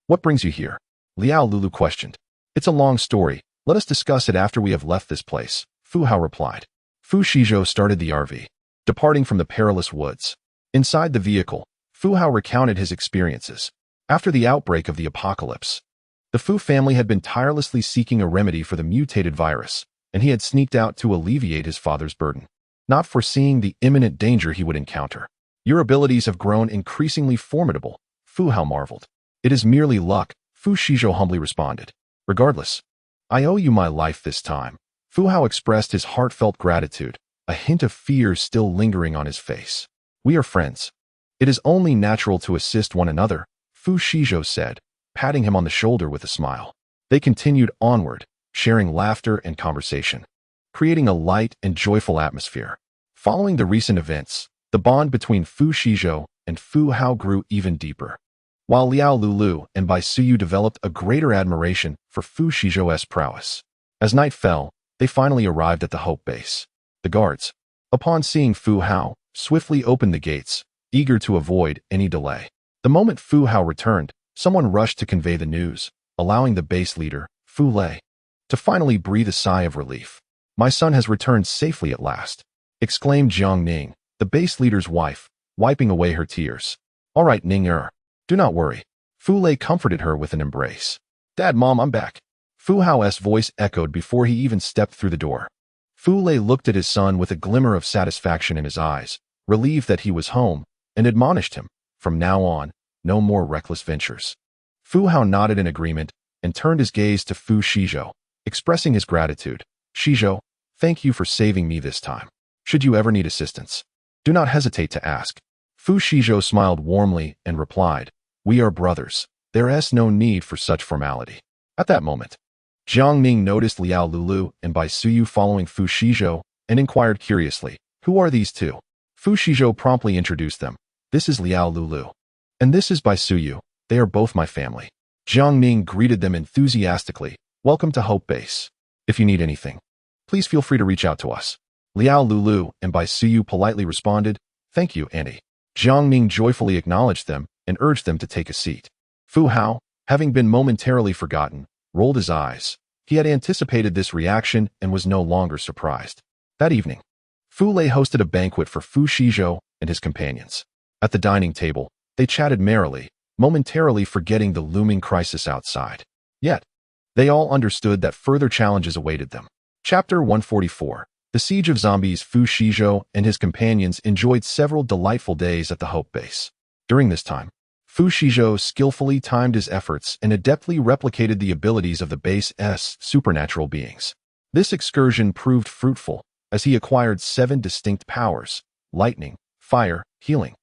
what brings you here? Liao Lulu questioned. It's a long story. Let us discuss it after we have left this place, Fu Hao replied. Fu Shizhou started the RV, departing from the perilous woods. Inside the vehicle, Fu Hao recounted his experiences. After the outbreak of the apocalypse, the Fu family had been tirelessly seeking a remedy for the mutated virus, and he had sneaked out to alleviate his father's burden, not foreseeing the imminent danger he would encounter. Your abilities have grown increasingly formidable, Fu Hao marveled. It is merely luck, Fu Shizhou humbly responded. Regardless, I owe you my life this time. Fu Hao expressed his heartfelt gratitude, a hint of fear still lingering on his face. We are friends. It is only natural to assist one another, Fu Shizhou said, patting him on the shoulder with a smile. They continued onward, sharing laughter and conversation, creating a light and joyful atmosphere. Following the recent events, the bond between Fu Shizhou and Fu Hao grew even deeper, while Liao Lulu and Bai Suyu developed a greater admiration for Fu Shizhou's prowess. As night fell, they finally arrived at the Hope Base. The guards, upon seeing Fu Hao, swiftly opened the gates, eager to avoid any delay. The moment Fu Hao returned, someone rushed to convey the news, allowing the base leader, Fu Lei, to finally breathe a sigh of relief. My son has returned safely at last, exclaimed Jiang Ning, the base leader's wife, wiping away her tears. All right, Ning-er. Do not worry. Fu Lei comforted her with an embrace. Dad, Mom, I'm back. Fu Hao's voice echoed before he even stepped through the door. Fu Lei looked at his son with a glimmer of satisfaction in his eyes, relieved that he was home, and admonished him, from now on, no more reckless ventures. Fu Hao nodded in agreement and turned his gaze to Fu Shizhou, expressing his gratitude. Shizhou, thank you for saving me this time. Should you ever need assistance, do not hesitate to ask. Fu Shizhou smiled warmly and replied, We are brothers. There is no need for such formality. At that moment, Jiang Ning noticed Liao Lulu and Bai Suyu following Fu Shizhou and inquired curiously, Who are these two? Fu Shizhou promptly introduced them. This is Liao Lulu. And this is Bai Suyu. They are both my family. Jiang Ning greeted them enthusiastically. Welcome to Hope Base. If you need anything, please feel free to reach out to us. Liao Lulu and Bai Suyu politely responded, Thank you, Auntie. Jiang Ning joyfully acknowledged them and urged them to take a seat. Fu Hao, having been momentarily forgotten, rolled his eyes. He had anticipated this reaction and was no longer surprised. That evening, Fu Lei hosted a banquet for Fu Shizhou and his companions. At the dining table, they chatted merrily, momentarily forgetting the looming crisis outside. Yet, They all understood that further challenges awaited them. Chapter 144. The Siege of Zombies. Fu Shizhou and his companions enjoyed several delightful days at the Hope Base. During this time, Fu Shizhou skillfully timed his efforts and adeptly replicated the abilities of the base's supernatural beings. This excursion proved fruitful, as he acquired 7 distinct powers: lightning, fire, healing,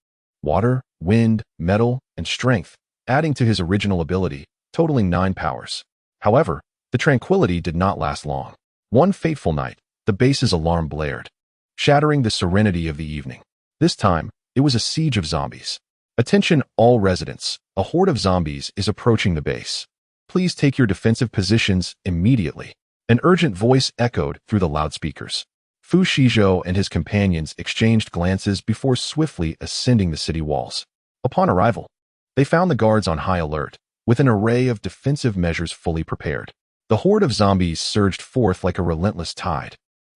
water, wind, metal, and strength, adding to his original ability, totaling 9 powers. However, the tranquility did not last long. One fateful night, the base's alarm blared, shattering the serenity of the evening. This time, it was a siege of zombies. Attention all residents, a horde of zombies is approaching the base. Please take your defensive positions immediately. An urgent voice echoed through the loudspeakers. Fu Shizhou and his companions exchanged glances before swiftly ascending the city walls. Upon arrival, they found the guards on high alert, with an array of defensive measures fully prepared. The horde of zombies surged forth like a relentless tide,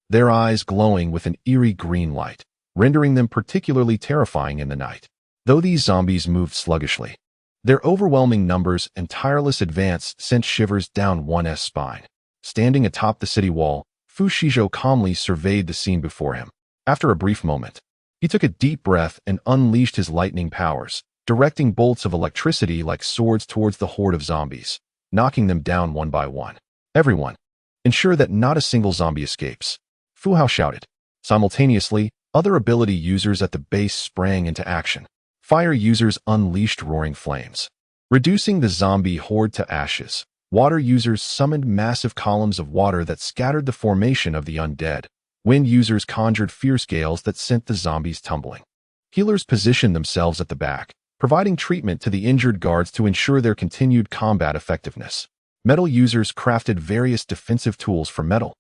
their eyes glowing with an eerie green light, rendering them particularly terrifying in the night. Though these zombies moved sluggishly, their overwhelming numbers and tireless advance sent shivers down one's spine. Standing atop the city wall, Fu Shizhou calmly surveyed the scene before him. After a brief moment, he took a deep breath and unleashed his lightning powers, directing bolts of electricity like swords towards the horde of zombies, knocking them down one by one. Everyone, ensure that not a single zombie escapes, Fu Hao shouted. Simultaneously, other ability users at the base sprang into action. Fire users unleashed roaring flames, reducing the zombie horde to ashes. Water users summoned massive columns of water that scattered the formation of the undead. Wind users conjured fierce gales that sent the zombies tumbling. Healers positioned themselves at the back, providing treatment to the injured guards to ensure their continued combat effectiveness. Metal users crafted various defensive tools from metal,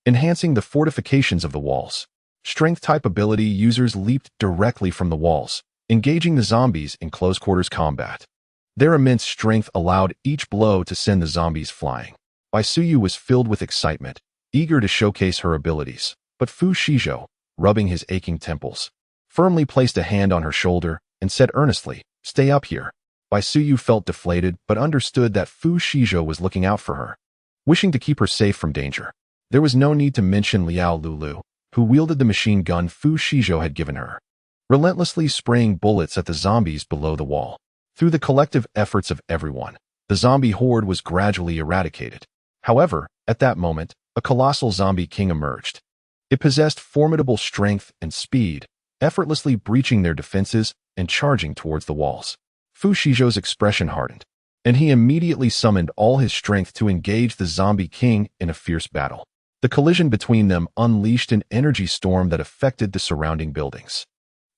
enhancing the fortifications of the walls. Strength-type ability users leaped directly from the walls, engaging the zombies in close-quarters combat. Their immense strength allowed each blow to send the zombies flying. Bai Suyu was filled with excitement, eager to showcase her abilities, but Fu Shizhou, rubbing his aching temples, firmly placed a hand on her shoulder and said earnestly, "Stay up here." Bai Suyu felt deflated but understood that Fu Shizhou was looking out for her, wishing to keep her safe from danger. There was no need to mention Liao Lulu, who wielded the machine gun Fu Shizhou had given her, relentlessly spraying bullets at the zombies below the wall. Through the collective efforts of everyone, the zombie horde was gradually eradicated. However, at that moment, a colossal zombie king emerged. It possessed formidable strength and speed, effortlessly breaching their defenses and charging towards the walls. Fu Shizhou's expression hardened, and he immediately summoned all his strength to engage the zombie king in a fierce battle. The collision between them unleashed an energy storm that affected the surrounding buildings.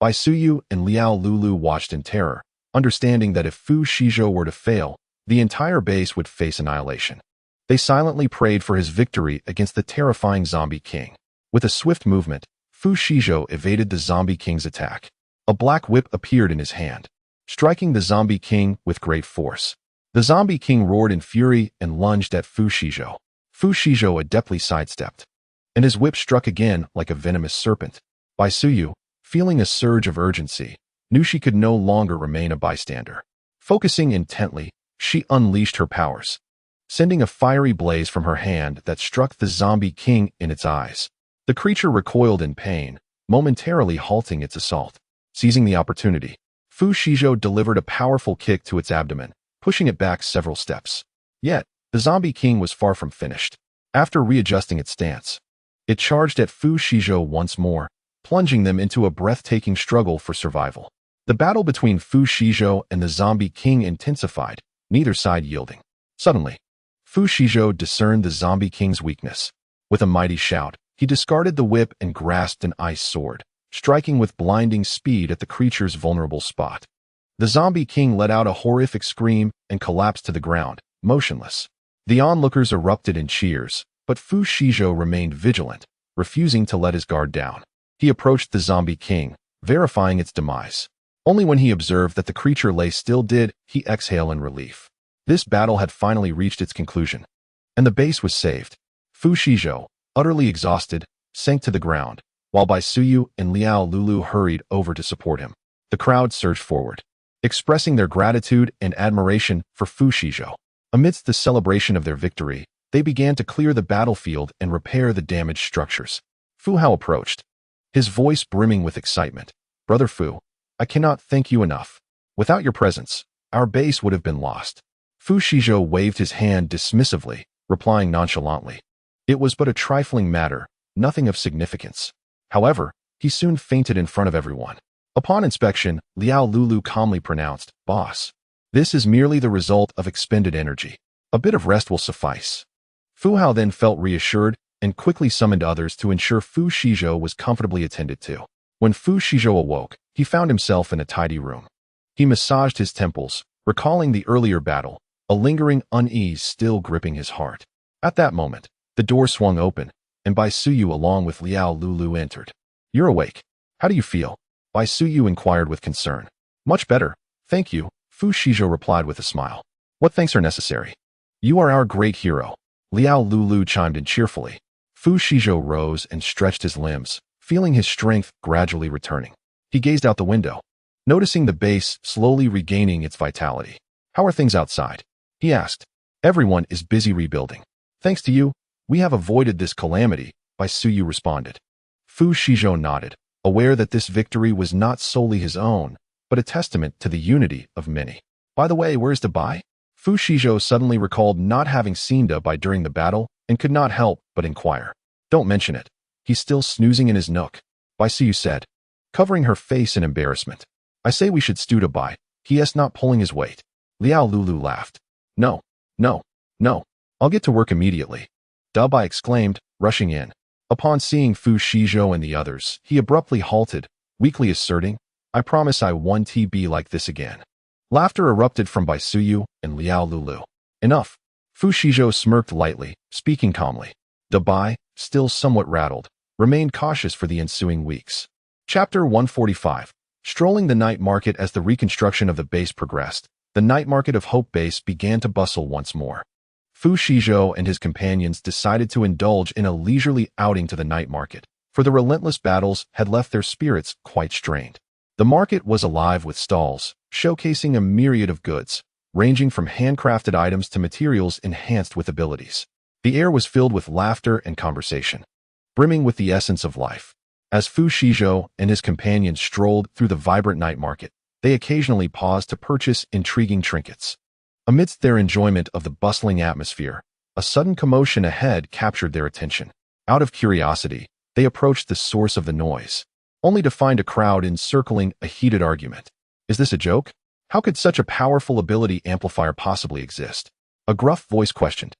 Bai Suyu and Liao Lulu watched in terror, understanding that if Fu Shizhou were to fail, the entire base would face annihilation. They silently prayed for his victory against the terrifying zombie king. With a swift movement, Fu Shizhou evaded the zombie king's attack. A black whip appeared in his hand, striking the zombie king with great force. The zombie king roared in fury and lunged at Fu Shizhou. Fu Shizhou adeptly sidestepped, and his whip struck again like a venomous serpent. Bai Suyu, feeling a surge of urgency, knew she could no longer remain a bystander. Focusing intently, she unleashed her powers, sending a fiery blaze from her hand that struck the zombie king in its eyes. The creature recoiled in pain, momentarily halting its assault. Seizing the opportunity, Fu Shizhou delivered a powerful kick to its abdomen, pushing it back several steps. Yet, the zombie king was far from finished. After readjusting its stance, it charged at Fu Shizhou once more, plunging them into a breathtaking struggle for survival. The battle between Fu Shizhou and the zombie king intensified, neither side yielding. Suddenly, Fu Shizhou discerned the zombie king's weakness. With a mighty shout, he discarded the whip and grasped an ice sword, striking with blinding speed at the creature's vulnerable spot. The zombie king let out a horrific scream and collapsed to the ground, motionless. The onlookers erupted in cheers, but Fu Shizhou remained vigilant, refusing to let his guard down. He approached the zombie king, verifying its demise. Only when he observed that the creature lay still did he exhale in relief. This battle had finally reached its conclusion, and the base was saved. Fu Shizhou, utterly exhausted, sank to the ground, while Bai Suyu and Liao Lulu hurried over to support him. The crowd surged forward, expressing their gratitude and admiration for Fu Shizhou. Amidst the celebration of their victory, They began to clear the battlefield and repair the damaged structures. Fu Hao approached, his voice brimming with excitement. Brother Fu, I cannot thank you enough. Without your presence, our base would have been lost. Fu Shizhou waved his hand dismissively, replying nonchalantly. It was but a trifling matter, nothing of significance. However, he soon fainted in front of everyone. Upon inspection, Liao Lulu calmly pronounced, Boss, this is merely the result of expended energy. A bit of rest will suffice. Fu Hao then felt reassured and quickly summoned others to ensure Fu Shizhou was comfortably attended to. When Fu Shizhou awoke, he found himself in a tidy room. He massaged his temples, recalling the earlier battle, a lingering unease still gripping his heart. At that moment, the door swung open, and Bai Suyu along with Liao Lulu entered. You're awake. How do you feel? Bai Suyu inquired with concern. Much better, thank you, Fu Shizhou replied with a smile. What thanks are necessary? You are our great hero. Liao Lulu chimed in cheerfully. Fu Shizhou rose and stretched his limbs, feeling his strength gradually returning. He gazed out the window, noticing the base slowly regaining its vitality. How are things outside? He asked. Everyone is busy rebuilding. Thanks to you, we have avoided this calamity, Bai Suyu responded. Fu Shizhou nodded, aware that this victory was not solely his own, but a testament to the unity of many. By the way, where's Bai? Fu Shizhou suddenly recalled not having seen Bai during the battle and could not help but inquire. Don't mention it. He's still snoozing in his nook, Bai Suyu said, covering her face in embarrassment. I say we should stew Bai. He is not pulling his weight. Liao Lulu laughed. No. I'll get to work immediately. Bai exclaimed, rushing in. Upon seeing Fu Shizhou and the others, he abruptly halted, weakly asserting, I promise I won't be like this again. Laughter erupted from Bai Suyu and Liao Lulu. Enough. Fu Shizhou smirked lightly, speaking calmly. Bai, still somewhat rattled, remained cautious for the ensuing weeks. Chapter 145. Strolling the night market. As the reconstruction of the base progressed, the night market of Hope Base began to bustle once more. Fu Shizhou and his companions decided to indulge in a leisurely outing to the night market, for the relentless battles had left their spirits quite strained. The market was alive with stalls, showcasing a myriad of goods, ranging from handcrafted items to materials enhanced with abilities. The air was filled with laughter and conversation, brimming with the essence of life. As Fu Shizhou and his companions strolled through the vibrant night market, they occasionally paused to purchase intriguing trinkets. Amidst their enjoyment of the bustling atmosphere, a sudden commotion ahead captured their attention. Out of curiosity, they approached the source of the noise, only to find a crowd encircling a heated argument. Is this a joke? How could such a powerful ability amplifier possibly exist? A gruff voice questioned.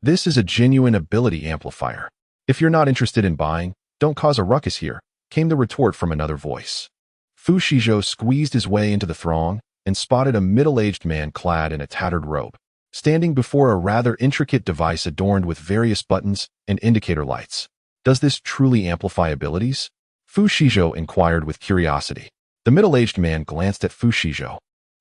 This is a genuine ability amplifier. If you're not interested in buying, don't cause a ruckus here, came the retort from another voice. Fu Shizhou squeezed his way into the throng and spotted a middle-aged man clad in a tattered robe, standing before a rather intricate device adorned with various buttons and indicator lights. Does this truly amplify abilities? Fu Shizhou inquired with curiosity. The middle-aged man glanced at Fu Shizhou,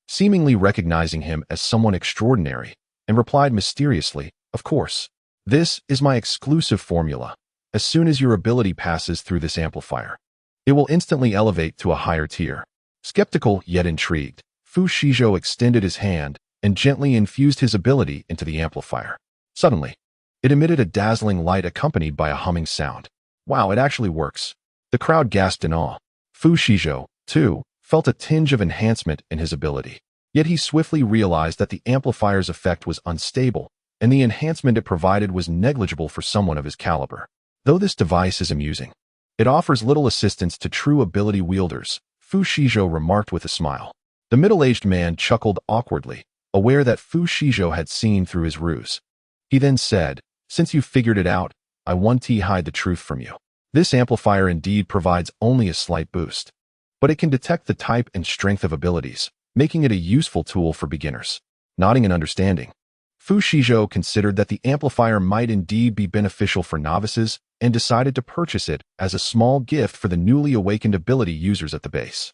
seemingly recognizing him as someone extraordinary, and replied mysteriously, Of course. This is my exclusive formula. As soon as your ability passes through this amplifier, it will instantly elevate to a higher tier. Skeptical yet intrigued, Fu Shizhou extended his hand and gently infused his ability into the amplifier. Suddenly, it emitted a dazzling light accompanied by a humming sound. Wow, it actually works. The crowd gasped in awe. Fu Shizhou, too, felt a tinge of enhancement in his ability. Yet he swiftly realized that the amplifier's effect was unstable, and the enhancement it provided was negligible for someone of his caliber. Though this device is amusing, it offers little assistance to true ability wielders, Fu Shizhou remarked with a smile. The middle-aged man chuckled awkwardly, aware that Fu Shizhou had seen through his ruse. He then said, Since you've figured it out, I won't hide the truth from you. This amplifier indeed provides only a slight boost, but it can detect the type and strength of abilities, making it a useful tool for beginners. Nodding in understanding, Fu Shizhou considered that the amplifier might indeed be beneficial for novices and decided to purchase it as a small gift for the newly awakened ability users at the base.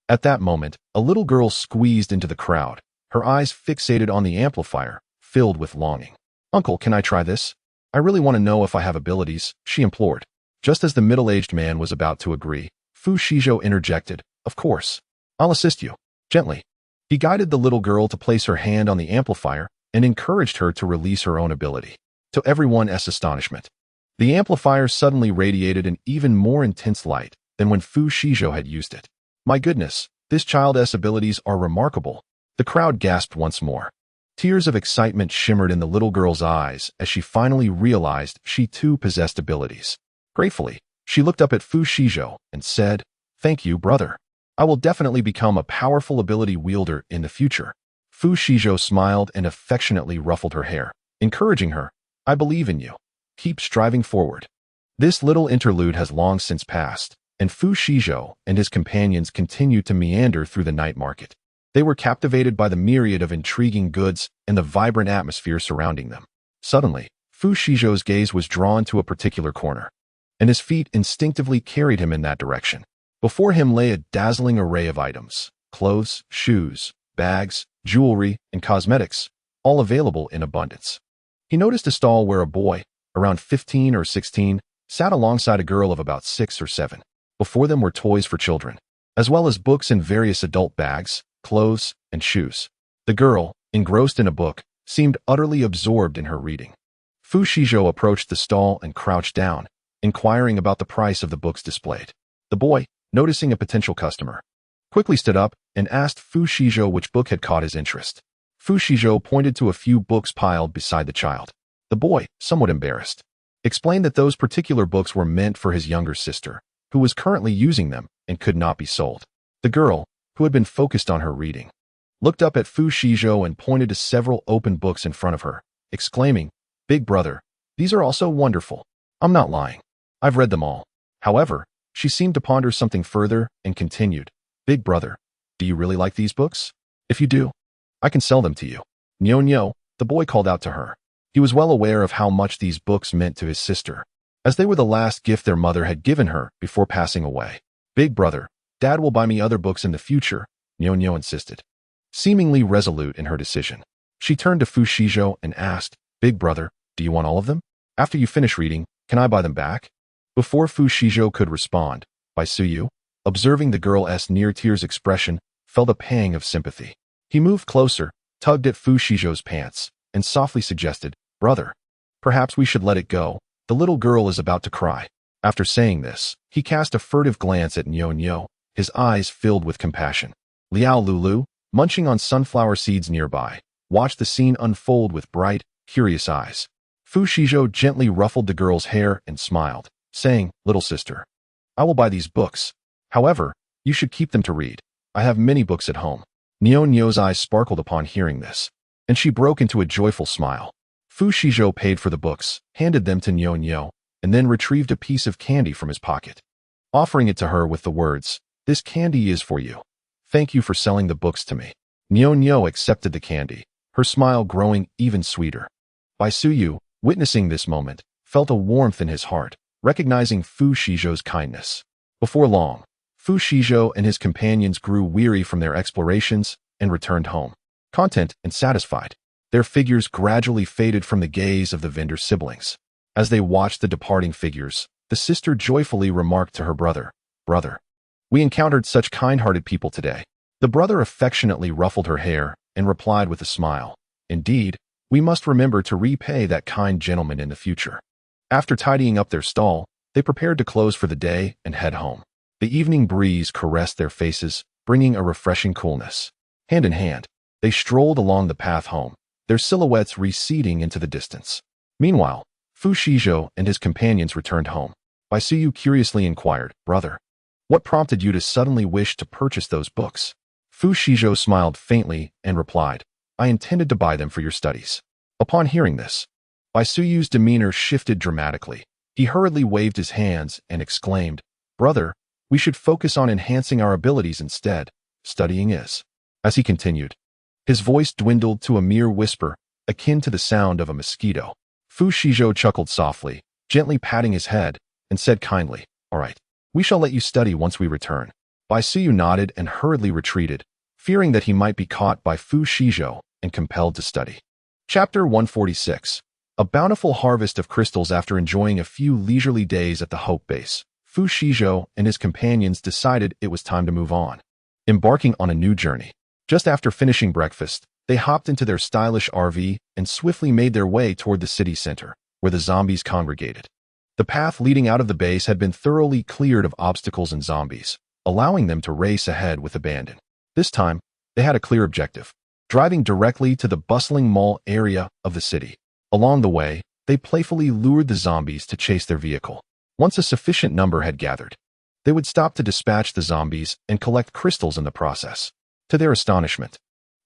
At that moment, a little girl squeezed into the crowd, her eyes fixated on the amplifier, filled with longing. Uncle, can I try this? I really want to know if I have abilities, she implored. Just as the middle-aged man was about to agree, Fu Shizhou interjected, Of course. I'll assist you. Gently. He guided the little girl to place her hand on the amplifier and encouraged her to release her own ability. To everyone's astonishment, the amplifier suddenly radiated an even more intense light than when Fu Shizhou had used it. My goodness, this child's abilities are remarkable. The crowd gasped once more. Tears of excitement shimmered in the little girl's eyes as she finally realized she too possessed abilities. Gratefully, she looked up at Fu Shizhou and said, "Thank you, brother. I will definitely become a powerful ability wielder in the future." Fu Shizhou smiled and affectionately ruffled her hair, encouraging her, "I believe in you. Keep striving forward." This little interlude has long since passed, and Fu Shizhou and his companions continued to meander through the night market. They were captivated by the myriad of intriguing goods and the vibrant atmosphere surrounding them. Suddenly, Fu Shizhou's gaze was drawn to a particular corner, and his feet instinctively carried him in that direction. Before him lay a dazzling array of items: clothes, shoes, bags, jewelry, and cosmetics, all available in abundance. He noticed a stall where a boy, around 15 or 16, sat alongside a girl of about 6 or 7. Before them were toys for children, as well as books and various adult bags, clothes, and shoes. The girl, engrossed in a book, seemed utterly absorbed in her reading. Fu Shizhou approached the stall and crouched down, inquiring about the price of the books displayed. The boy, noticing a potential customer, quickly stood up and asked Fu Shizhou which book had caught his interest. Fu Shizhou pointed to a few books piled beside the child. The boy, somewhat embarrassed, explained that those particular books were meant for his younger sister, who was currently using them and could not be sold. The girl, who had been focused on her reading, looked up at Fu Shizhou and pointed to several open books in front of her, exclaiming, "Big brother, these are also wonderful. I'm not lying. I've read them all." However, she seemed to ponder something further and continued, "Big brother, do you really like these books? If you do, I can sell them to you." "Nyo, the boy called out to her. He was well aware of how much these books meant to his sister, as they were the last gift their mother had given her before passing away. "Big brother, Dad will buy me other books in the future," Nyo insisted. Seemingly resolute in her decision, she turned to Fu Shizhou and asked, "Big brother, do you want all of them? After you finish reading, can I buy them back?" Before Fu Shizhou could respond, Bai Suyu, observing the girl's near-tears expression, felt a pang of sympathy. He moved closer, tugged at Fu Shizhou's pants, and softly suggested, "Brother, perhaps we should let it go. The little girl is about to cry." After saying this, he cast a furtive glance at Nyo, his eyes filled with compassion. Liao Lulu, munching on sunflower seeds nearby, watched the scene unfold with bright, curious eyes. Fu Shizhou gently ruffled the girl's hair and smiled, saying, "Little sister, I will buy these books. However, you should keep them to read. I have many books at home." Nyo's eyes sparkled upon hearing this, and she broke into a joyful smile. Fu Shizhou paid for the books, handed them to Nyo, and then retrieved a piece of candy from his pocket, offering it to her with the words, "This candy is for you. Thank you for selling the books to me." Nyo accepted the candy, her smile growing even sweeter. Bai Suyu, witnessing this moment, felt a warmth in his heart, recognizing Fu Shizhou's kindness. Before long, Fu Shizhou and his companions grew weary from their explorations and returned home, content and satisfied. Their figures gradually faded from the gaze of the vendor's siblings. As they watched the departing figures, the sister joyfully remarked to her brother, "Brother, we encountered such kind-hearted people today." The brother affectionately ruffled her hair and replied with a smile, "Indeed, we must remember to repay that kind gentleman in the future." After tidying up their stall, they prepared to close for the day and head home. The evening breeze caressed their faces, bringing a refreshing coolness. Hand in hand, they strolled along the path home, their silhouettes receding into the distance. Meanwhile, Fu Shizhou and his companions returned home. Bai Suyu curiously inquired, "Brother, what prompted you to suddenly wish to purchase those books?" Fu Shizhou smiled faintly and replied, "I intended to buy them for your studies." Upon hearing this, Bai Suyu's demeanor shifted dramatically. He hurriedly waved his hands and exclaimed, "Brother, we should focus on enhancing our abilities instead. Studying is." As he continued, his voice dwindled to a mere whisper, akin to the sound of a mosquito. Fu Shizhou chuckled softly, gently patting his head, and said kindly, "All right, we shall let you study once we return." Bai Suyu nodded and hurriedly retreated, fearing that he might be caught by Fu Shizhou and compelled to study. Chapter 146. A bountiful harvest of crystals. After enjoying a few leisurely days at the Hope Base, Fu Shizhou and his companions decided it was time to move on, embarking on a new journey. Just after finishing breakfast, they hopped into their stylish RV and swiftly made their way toward the city center. where the zombies congregated. The path leading out of the base had been thoroughly cleared of obstacles and zombies, allowing them to race ahead with abandon. This time, they had a clear objective: driving directly to the bustling mall area of the city. Along the way, they playfully lured the zombies to chase their vehicle. Once a sufficient number had gathered, they would stop to dispatch the zombies and collect crystals in the process. To their astonishment,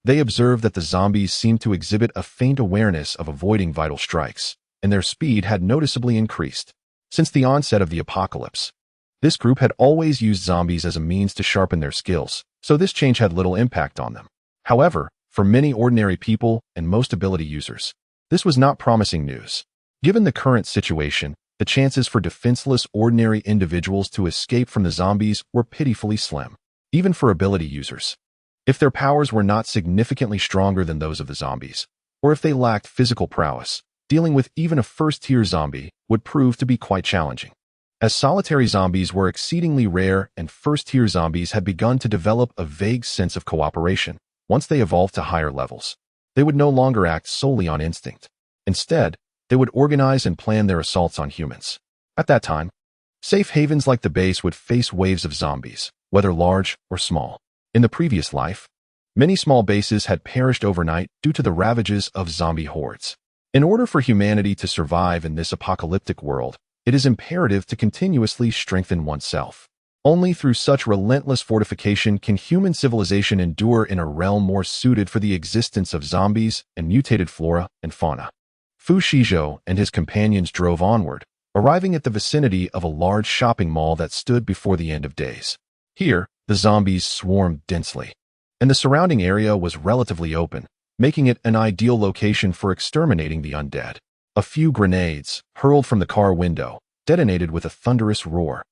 they observed that the zombies seemed to exhibit a faint awareness of avoiding vital strikes, and their speed had noticeably increased. Since the onset of the apocalypse, this group had always used zombies as a means to sharpen their skills, so this change had little impact on them. However, for many ordinary people and most ability users, this was not promising news. Given the current situation, the chances for defenseless ordinary individuals to escape from the zombies were pitifully slim, even for ability users. If their powers were not significantly stronger than those of the zombies, or if they lacked physical prowess, dealing with even a first-tier zombie would prove to be quite challenging. As solitary zombies were exceedingly rare and first-tier zombies had begun to develop a vague sense of cooperation, once they evolved to higher levels, they would no longer act solely on instinct. Instead, they would organize and plan their assaults on humans. At that time, safe havens like the base would face waves of zombies, whether large or small. In the previous life, many small bases had perished overnight due to the ravages of zombie hordes. In order for humanity to survive in this apocalyptic world, it is imperative to continuously strengthen oneself. Only through such relentless fortification can human civilization endure in a realm more suited for the existence of zombies and mutated flora and fauna. Fu Shizhou and his companions drove onward, arriving at the vicinity of a large shopping mall that stood before the end of days. Here, the zombies swarmed densely, and the surrounding area was relatively open, making it an ideal location for exterminating the undead. A few grenades, hurled from the car window, detonated with a thunderous roar,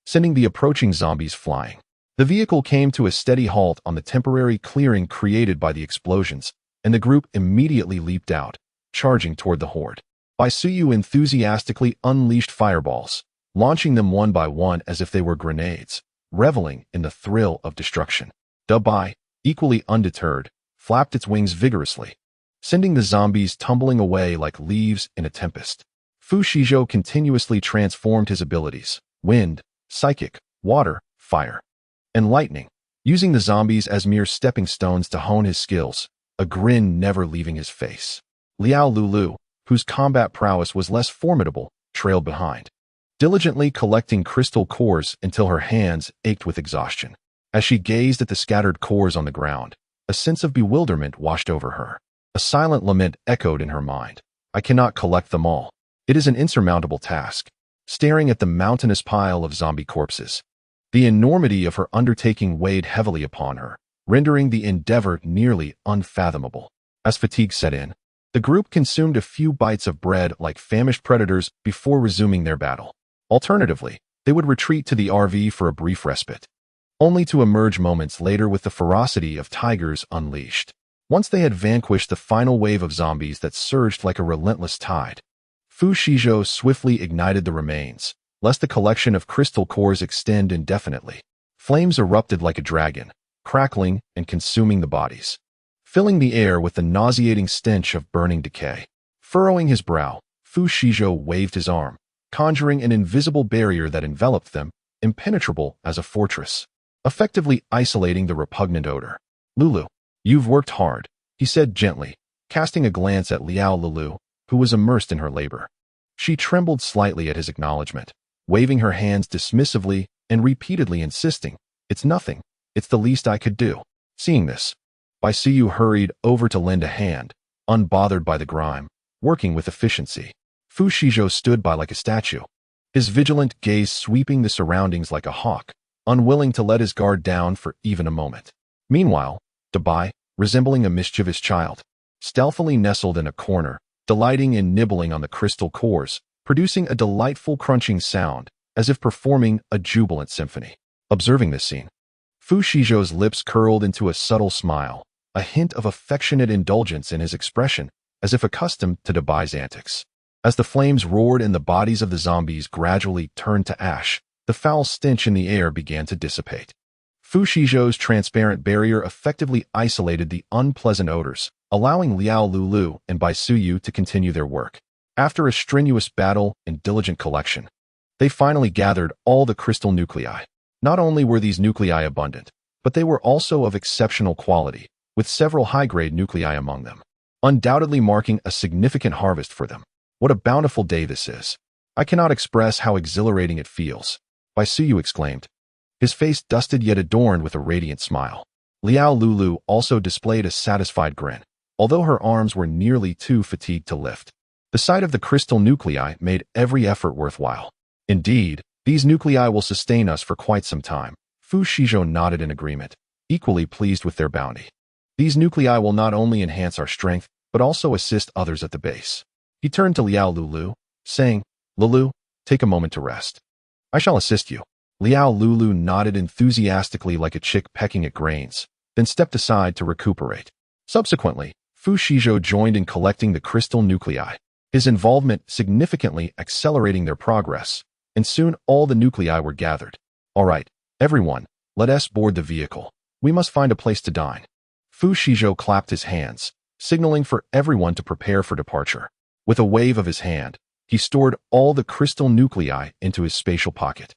sending the approaching zombies flying. The vehicle came to a steady halt on the temporary clearing created by the explosions, and the group immediately leaped out, charging toward the horde. Bai Suyu enthusiastically unleashed fireballs, launching them one by one as if they were grenades, reveling in the thrill of destruction. Bai, equally undeterred, flapped its wings vigorously, sending the zombies tumbling away like leaves in a tempest. Fu Shizhou continuously transformed his abilities: wind, psychic, water, fire, and lightning, using the zombies as mere stepping stones to hone his skills, a grin never leaving his face. Liao Lulu, whose combat prowess was less formidable, trailed behind, diligently collecting crystal cores until her hands ached with exhaustion. As she gazed at the scattered cores on the ground, a sense of bewilderment washed over her. A silent lament echoed in her mind. I cannot collect them all. It is an insurmountable task. Staring at the mountainous pile of zombie corpses, the enormity of her undertaking weighed heavily upon her, rendering the endeavor nearly unfathomable. As fatigue set in, the group consumed a few bites of bread like famished predators before resuming their battle. Alternatively, they would retreat to the RV for a brief respite, only to emerge moments later with the ferocity of tigers unleashed. Once they had vanquished the final wave of zombies that surged like a relentless tide, Fu Shizhou swiftly ignited the remains, lest the collection of crystal cores extend indefinitely. Flames erupted like a dragon, crackling and consuming the bodies, filling the air with the nauseating stench of burning decay. Furrowing his brow, Fu Shizhou waved his arm, conjuring an invisible barrier that enveloped them, impenetrable as a fortress, effectively isolating the repugnant odor. Lulu, you've worked hard, he said gently, casting a glance at Liao Lulu, who was immersed in her labor. She trembled slightly at his acknowledgement, waving her hands dismissively and repeatedly insisting, "It's nothing. It's the least I could do." Seeing this, Bai Suyu hurried over to lend a hand, unbothered by the grime, working with efficiency. Fu Shizhou stood by like a statue, his vigilant gaze sweeping the surroundings like a hawk, unwilling to let his guard down for even a moment. Meanwhile, Bai, resembling a mischievous child, stealthily nestled in a corner, delighting in nibbling on the crystal cores, producing a delightful crunching sound, as if performing a jubilant symphony. Observing this scene, Fu Shizhou's lips curled into a subtle smile, a hint of affectionate indulgence in his expression, as if accustomed to Bai's antics. As the flames roared and the bodies of the zombies gradually turned to ash, the foul stench in the air began to dissipate. Fu Shizhou's transparent barrier effectively isolated the unpleasant odors, allowing Liao Lulu and Bai Suyu to continue their work. After a strenuous battle and diligent collection, they finally gathered all the crystal nuclei. Not only were these nuclei abundant, but they were also of exceptional quality, with several high-grade nuclei among them, undoubtedly marking a significant harvest for them. What a bountiful day this is. I cannot express how exhilarating it feels, Bai Suyu exclaimed, his face dusted yet adorned with a radiant smile. Liao Lulu also displayed a satisfied grin, although her arms were nearly too fatigued to lift. The sight of the crystal nuclei made every effort worthwhile. Indeed, these nuclei will sustain us for quite some time. Fu Shizhou nodded in agreement, equally pleased with their bounty. These nuclei will not only enhance our strength, but also assist others at the base. He turned to Liao Lulu, saying, Lulu, take a moment to rest. I shall assist you. Liao Lulu nodded enthusiastically like a chick pecking at grains, then stepped aside to recuperate. Subsequently, Fu Shizhou joined in collecting the crystal nuclei, his involvement significantly accelerating their progress, and soon all the nuclei were gathered. All right, everyone, let us board the vehicle. We must find a place to dine. Fu Shizhou clapped his hands, signaling for everyone to prepare for departure. With a wave of his hand, he stored all the crystal nuclei into his spatial pocket.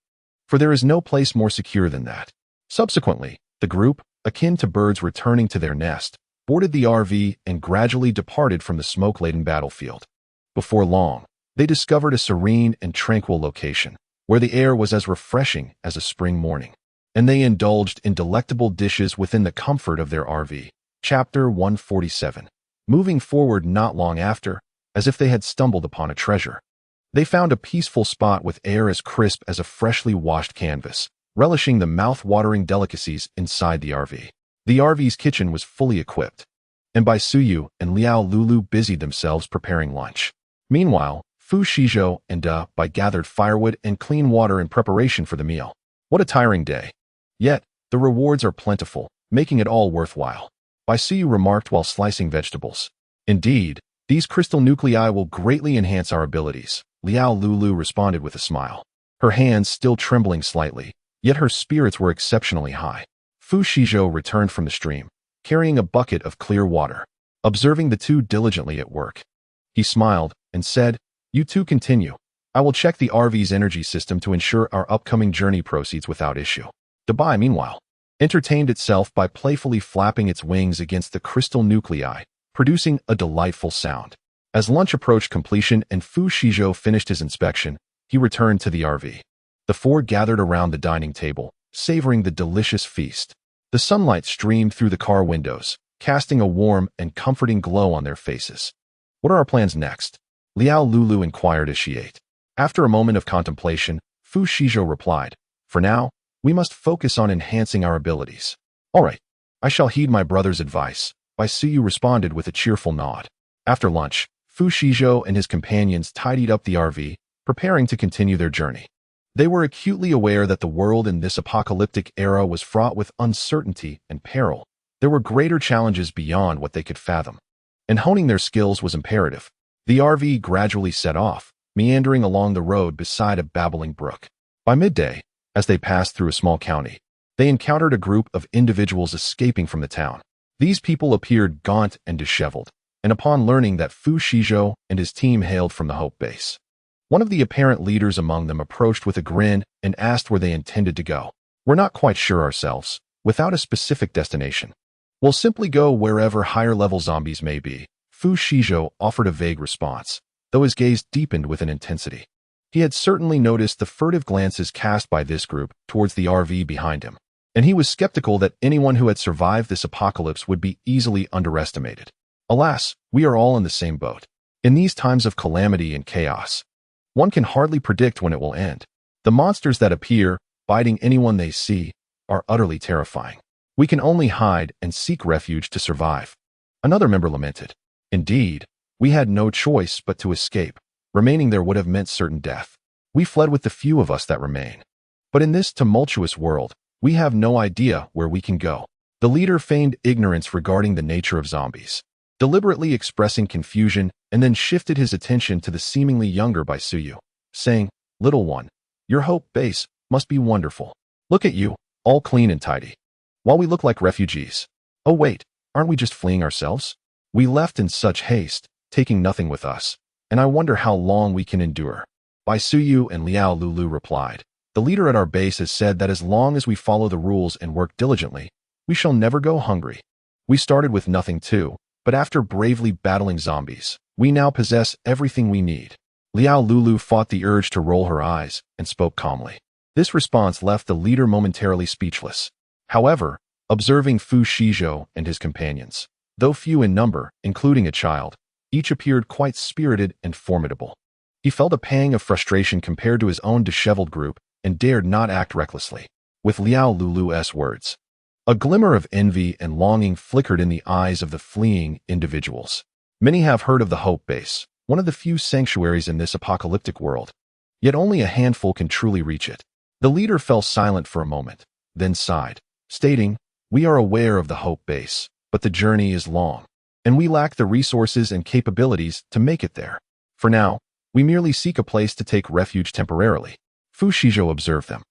For there is no place more secure than that. Subsequently, the group, akin to birds returning to their nest, boarded the RV and gradually departed from the smoke-laden battlefield. Before long, they discovered a serene and tranquil location, where the air was as refreshing as a spring morning, and they indulged in delectable dishes within the comfort of their RV. Chapter 147. Moving forward not long after, as if they had stumbled upon a treasure, they found a peaceful spot with air as crisp as a freshly washed canvas, relishing the mouth-watering delicacies inside the RV. The RV's kitchen was fully equipped, and Bai Suyu and Liao Lulu busied themselves preparing lunch. Meanwhile, Fu Shizhou and Bai gathered firewood and clean water in preparation for the meal. What a tiring day. Yet, the rewards are plentiful, making it all worthwhile, Bai Suyu remarked while slicing vegetables. Indeed, these crystal nuclei will greatly enhance our abilities, Liao Lulu responded with a smile, her hands still trembling slightly, yet her spirits were exceptionally high. Fu Shizhou returned from the stream, carrying a bucket of clear water, observing the two diligently at work. He smiled and said, You two continue. I will check the RV's energy system to ensure our upcoming journey proceeds without issue. Bai, meanwhile, entertained itself by playfully flapping its wings against the crystal nuclei, producing a delightful sound. As lunch approached completion and Fu Shizhou finished his inspection, he returned to the RV. The four gathered around the dining table, savoring the delicious feast. The sunlight streamed through the car windows, casting a warm and comforting glow on their faces. What are our plans next? Liao Lulu inquired as she ate. After a moment of contemplation, Fu Shizhou replied, For now, we must focus on enhancing our abilities. All right, I shall heed my brother's advice, Bai Suyu responded with a cheerful nod. After lunch, Fu Shizhou and his companions tidied up the RV, preparing to continue their journey. They were acutely aware that the world in this apocalyptic era was fraught with uncertainty and peril. There were greater challenges beyond what they could fathom, and honing their skills was imperative. The RV gradually set off, meandering along the road beside a babbling brook. By midday, as they passed through a small county, they encountered a group of individuals escaping from the town. These people appeared gaunt and disheveled, and upon learning that Fu Shizhou and his team hailed from the Hope Base, one of the apparent leaders among them approached with a grin and asked where they intended to go. We're not quite sure ourselves, without a specific destination. We'll simply go wherever higher-level zombies may be, Fu Shizhou offered a vague response, though his gaze deepened with an intensity. He had certainly noticed the furtive glances cast by this group towards the RV behind him, and he was skeptical that anyone who had survived this apocalypse would be easily underestimated. Alas, we are all in the same boat. In these times of calamity and chaos, one can hardly predict when it will end. The monsters that appear, biting anyone they see, are utterly terrifying. We can only hide and seek refuge to survive. Another member lamented. Indeed, we had no choice but to escape. Remaining there would have meant certain death. We fled with the few of us that remain. But in this tumultuous world, we have no idea where we can go. The leader feigned ignorance regarding the nature of zombies, deliberately expressing confusion, and then shifted his attention to the seemingly younger Bai Suyu, saying, Little one, your Hope Base must be wonderful. Look at you, all clean and tidy, while we look like refugees. Oh wait, aren't we just fleeing ourselves? We left in such haste, taking nothing with us. and I wonder how long we can endure. Bai Suyu and Liao Lulu replied, "The leader at our base has said that as long as we follow the rules and work diligently, we shall never go hungry. We started with nothing too, but after bravely battling zombies, we now possess everything we need." Liao Lulu fought the urge to roll her eyes and spoke calmly. This response left the leader momentarily speechless. However, observing Fu Shizhou and his companions, though few in number, including a child, each appeared quite spirited and formidable. He felt a pang of frustration compared to his own disheveled group and dared not act recklessly. With Liao Lulu's words, a glimmer of envy and longing flickered in the eyes of the fleeing individuals. Many have heard of the Hope Base, one of the few sanctuaries in this apocalyptic world, yet only a handful can truly reach it. The leader fell silent for a moment, then sighed, stating, "We are aware of the Hope Base, but the journey is long, and we lack the resources and capabilities to make it there. For now, we merely seek a place to take refuge temporarily." Fu Shizhou observed them,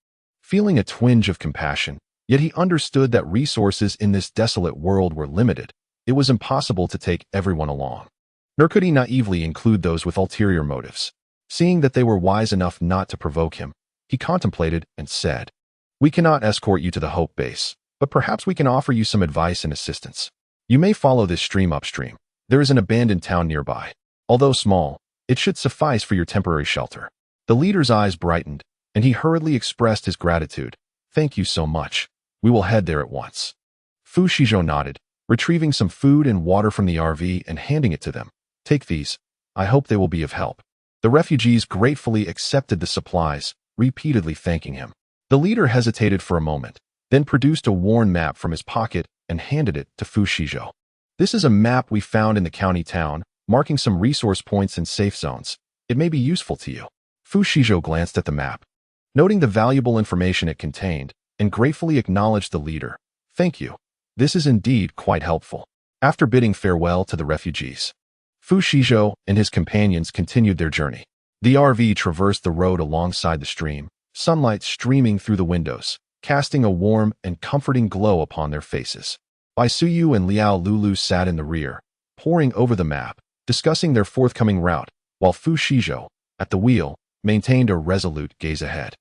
feeling a twinge of compassion, yet he understood that resources in this desolate world were limited. It was impossible to take everyone along. Nor could he naively include those with ulterior motives. Seeing that they were wise enough not to provoke him, he contemplated and said, "We cannot escort you to the Hope Base, but perhaps we can offer you some advice and assistance. You may follow this stream upstream. There is an abandoned town nearby. Although small, it should suffice for your temporary shelter." The leader's eyes brightened, and he hurriedly expressed his gratitude. "Thank you so much. We will head there at once." Fu Shizhou nodded, retrieving some food and water from the RV and handing it to them. "Take these. I hope they will be of help." The refugees gratefully accepted the supplies, repeatedly thanking him. The leader hesitated for a moment, then produced a worn map from his pocket and handed it to Fu Shizhou. "This is a map we found in the county town, marking some resource points and safe zones. It may be useful to you." Fu Shizhou glanced at the map, noting the valuable information it contained, and gratefully acknowledged the leader. "Thank you. This is indeed quite helpful." After bidding farewell to the refugees, Fu Shizhou and his companions continued their journey. The RV traversed the road alongside the stream, sunlight streaming through the windows, casting a warm and comforting glow upon their faces. Bai Suyu and Liao Lulu sat in the rear, poring over the map, discussing their forthcoming route, while Fu Shizhou, at the wheel, maintained a resolute gaze ahead.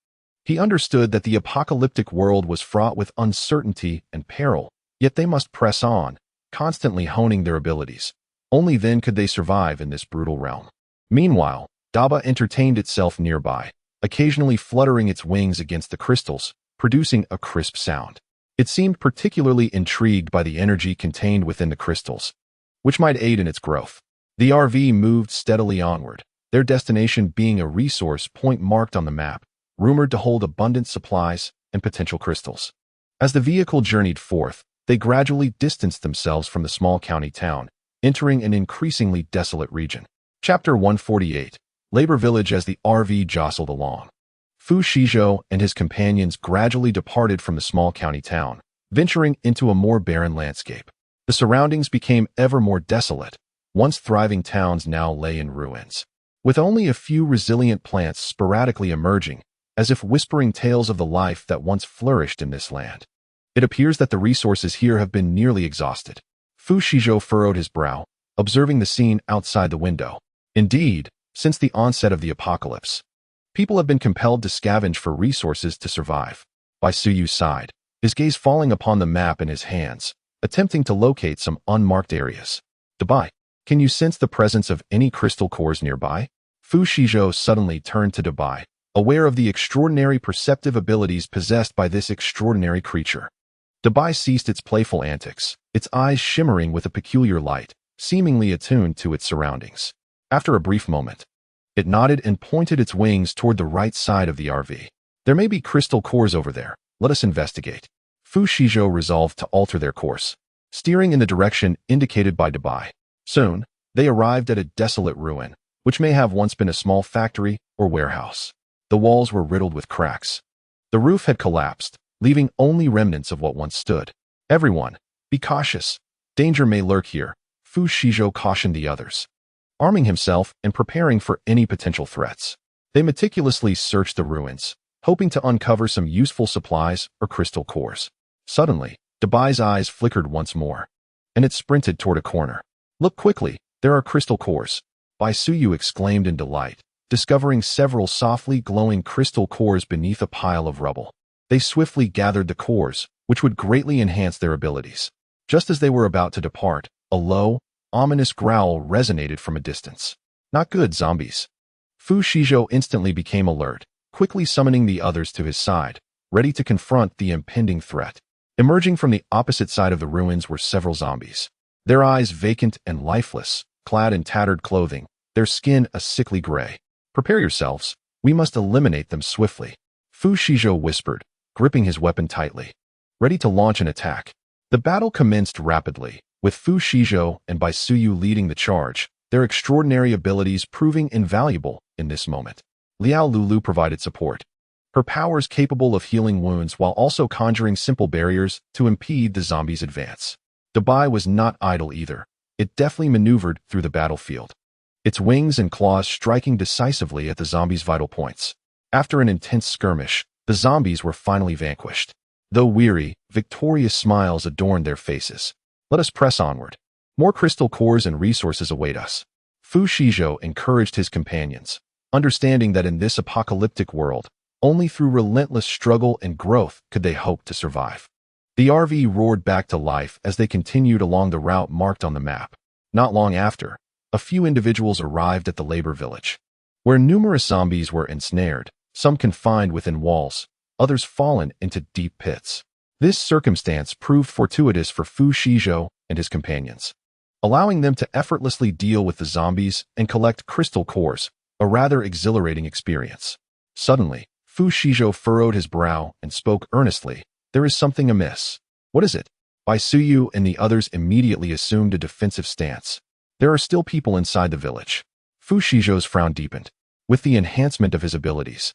He understood that the apocalyptic world was fraught with uncertainty and peril, yet they must press on, constantly honing their abilities. Only then could they survive in this brutal realm. Meanwhile, Daba entertained itself nearby, occasionally fluttering its wings against the crystals, producing a crisp sound. It seemed particularly intrigued by the energy contained within the crystals, which might aid in its growth. The RV moved steadily onward, their destination being a resource point marked on the map, rumored to hold abundant supplies and potential crystals. As the vehicle journeyed forth, they gradually distanced themselves from the small county town, entering an increasingly desolate region. Chapter 148, Labor Village. As the RV jostled along, Fu Shizhou and his companions gradually departed from the small county town, venturing into a more barren landscape. The surroundings became ever more desolate. Once thriving towns now lay in ruins, with only a few resilient plants sporadically emerging, as if whispering tales of the life that once flourished in this land. It appears that the resources here have been nearly exhausted. Fu Shizhou furrowed his brow, observing the scene outside the window. Indeed, since the onset of the apocalypse, people have been compelled to scavenge for resources to survive. Bai Suyu sighed, his gaze falling upon the map in his hands, attempting to locate some unmarked areas. "Dabai, can you sense the presence of any crystal cores nearby?" Fu Shizhou suddenly turned to Dabai, aware of the extraordinary perceptive abilities possessed by this extraordinary creature. Dabai ceased its playful antics, its eyes shimmering with a peculiar light, seemingly attuned to its surroundings. After a brief moment, it nodded and pointed its wings toward the right side of the RV. "There may be crystal cores over there. Let us investigate." Fu Shizhou resolved to alter their course, steering in the direction indicated by Dabai. Soon, they arrived at a desolate ruin, which may have once been a small factory or warehouse. The walls were riddled with cracks. The roof had collapsed, leaving only remnants of what once stood. "Everyone, be cautious. Danger may lurk here," Fu Shizhou cautioned the others, arming himself and preparing for any potential threats. They meticulously searched the ruins, hoping to uncover some useful supplies or crystal cores. Suddenly, Dabai's eyes flickered once more, and it sprinted toward a corner. "Look quickly, there are crystal cores." Bai Suyu exclaimed in delight, discovering several softly glowing crystal cores beneath a pile of rubble. They swiftly gathered the cores, which would greatly enhance their abilities. Just as they were about to depart, a low, ominous growl resonated from a distance. Not good, zombies. Fu Shizhou instantly became alert, quickly summoning the others to his side, ready to confront the impending threat. Emerging from the opposite side of the ruins were several zombies. Their eyes vacant and lifeless, clad in tattered clothing, their skin a sickly gray. Prepare yourselves, we must eliminate them swiftly, Fu Shizhou whispered, gripping his weapon tightly. Ready to launch an attack. The battle commenced rapidly, with Fu Shizhou and Bai Suyu leading the charge, their extraordinary abilities proving invaluable in this moment. Liao Lulu provided support. Her powers capable of healing wounds while also conjuring simple barriers to impede the zombies' advance. Dabai was not idle either. It deftly maneuvered through the battlefield, its wings and claws striking decisively at the zombies' vital points. After an intense skirmish, the zombies were finally vanquished. Though weary, victorious smiles adorned their faces. Let us press onward. More crystal cores and resources await us. Fu Shizhou encouraged his companions, understanding that in this apocalyptic world, only through relentless struggle and growth could they hope to survive. The RV roared back to life as they continued along the route marked on the map. Not long after, a few individuals arrived at the labor village, where numerous zombies were ensnared, some confined within walls, others fallen into deep pits. This circumstance proved fortuitous for Fu Shizhou and his companions, allowing them to effortlessly deal with the zombies and collect crystal cores, a rather exhilarating experience. Suddenly, Fu Shizhou furrowed his brow and spoke earnestly. There is something amiss. What is it? Bai Suyu and the others immediately assumed a defensive stance. There are still people inside the village. Fu Shizhou's frown deepened. With the enhancement of his abilities,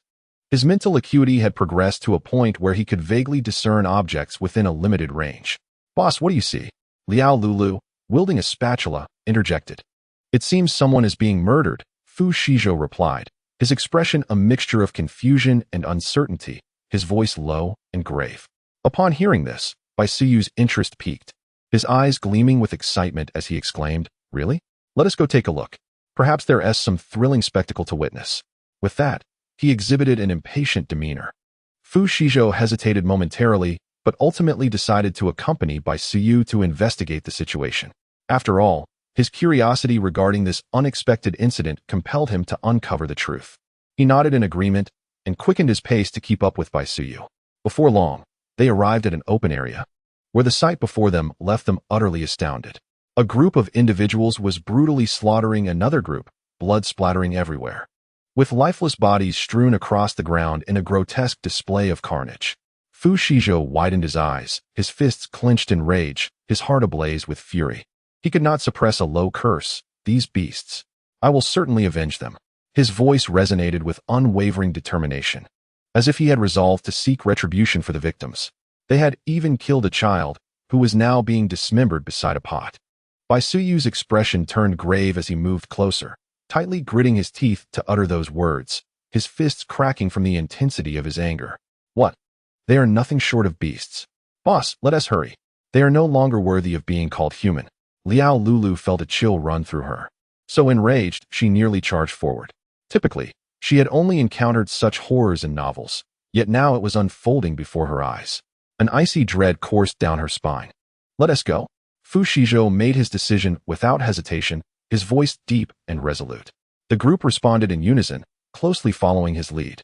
his mental acuity had progressed to a point where he could vaguely discern objects within a limited range. Boss, what do you see? Liao Lulu, wielding a spatula, interjected. It seems someone is being murdered, Fu Shizhou replied, his expression a mixture of confusion and uncertainty, his voice low and grave. Upon hearing this, Bai Suyu's interest piqued, his eyes gleaming with excitement as he exclaimed, Really? Let us go take a look. Perhaps there is some thrilling spectacle to witness. With that, he exhibited an impatient demeanor. Fu Shizhou hesitated momentarily, but ultimately decided to accompany Bai Suyu to investigate the situation. After all, his curiosity regarding this unexpected incident compelled him to uncover the truth. He nodded in agreement and quickened his pace to keep up with Bai Suyu. Before long, they arrived at an open area, where the sight before them left them utterly astounded. A group of individuals was brutally slaughtering another group, blood splattering everywhere, with lifeless bodies strewn across the ground in a grotesque display of carnage. Fu Shizhou widened his eyes, his fists clenched in rage, his heart ablaze with fury. He could not suppress a low curse. These beasts. I will certainly avenge them. His voice resonated with unwavering determination, as if he had resolved to seek retribution for the victims. They had even killed a child, who was now being dismembered beside a pot. Bai Suyu's expression turned grave as he moved closer, tightly gritting his teeth to utter those words, his fists cracking from the intensity of his anger. What? They are nothing short of beasts. Boss, let us hurry. They are no longer worthy of being called human. Liao Lulu felt a chill run through her. So enraged, she nearly charged forward. Typically, she had only encountered such horrors in novels, yet now it was unfolding before her eyes. An icy dread coursed down her spine. Let us go. Fu Shizhou made his decision without hesitation, his voice deep and resolute. The group responded in unison, closely following his lead.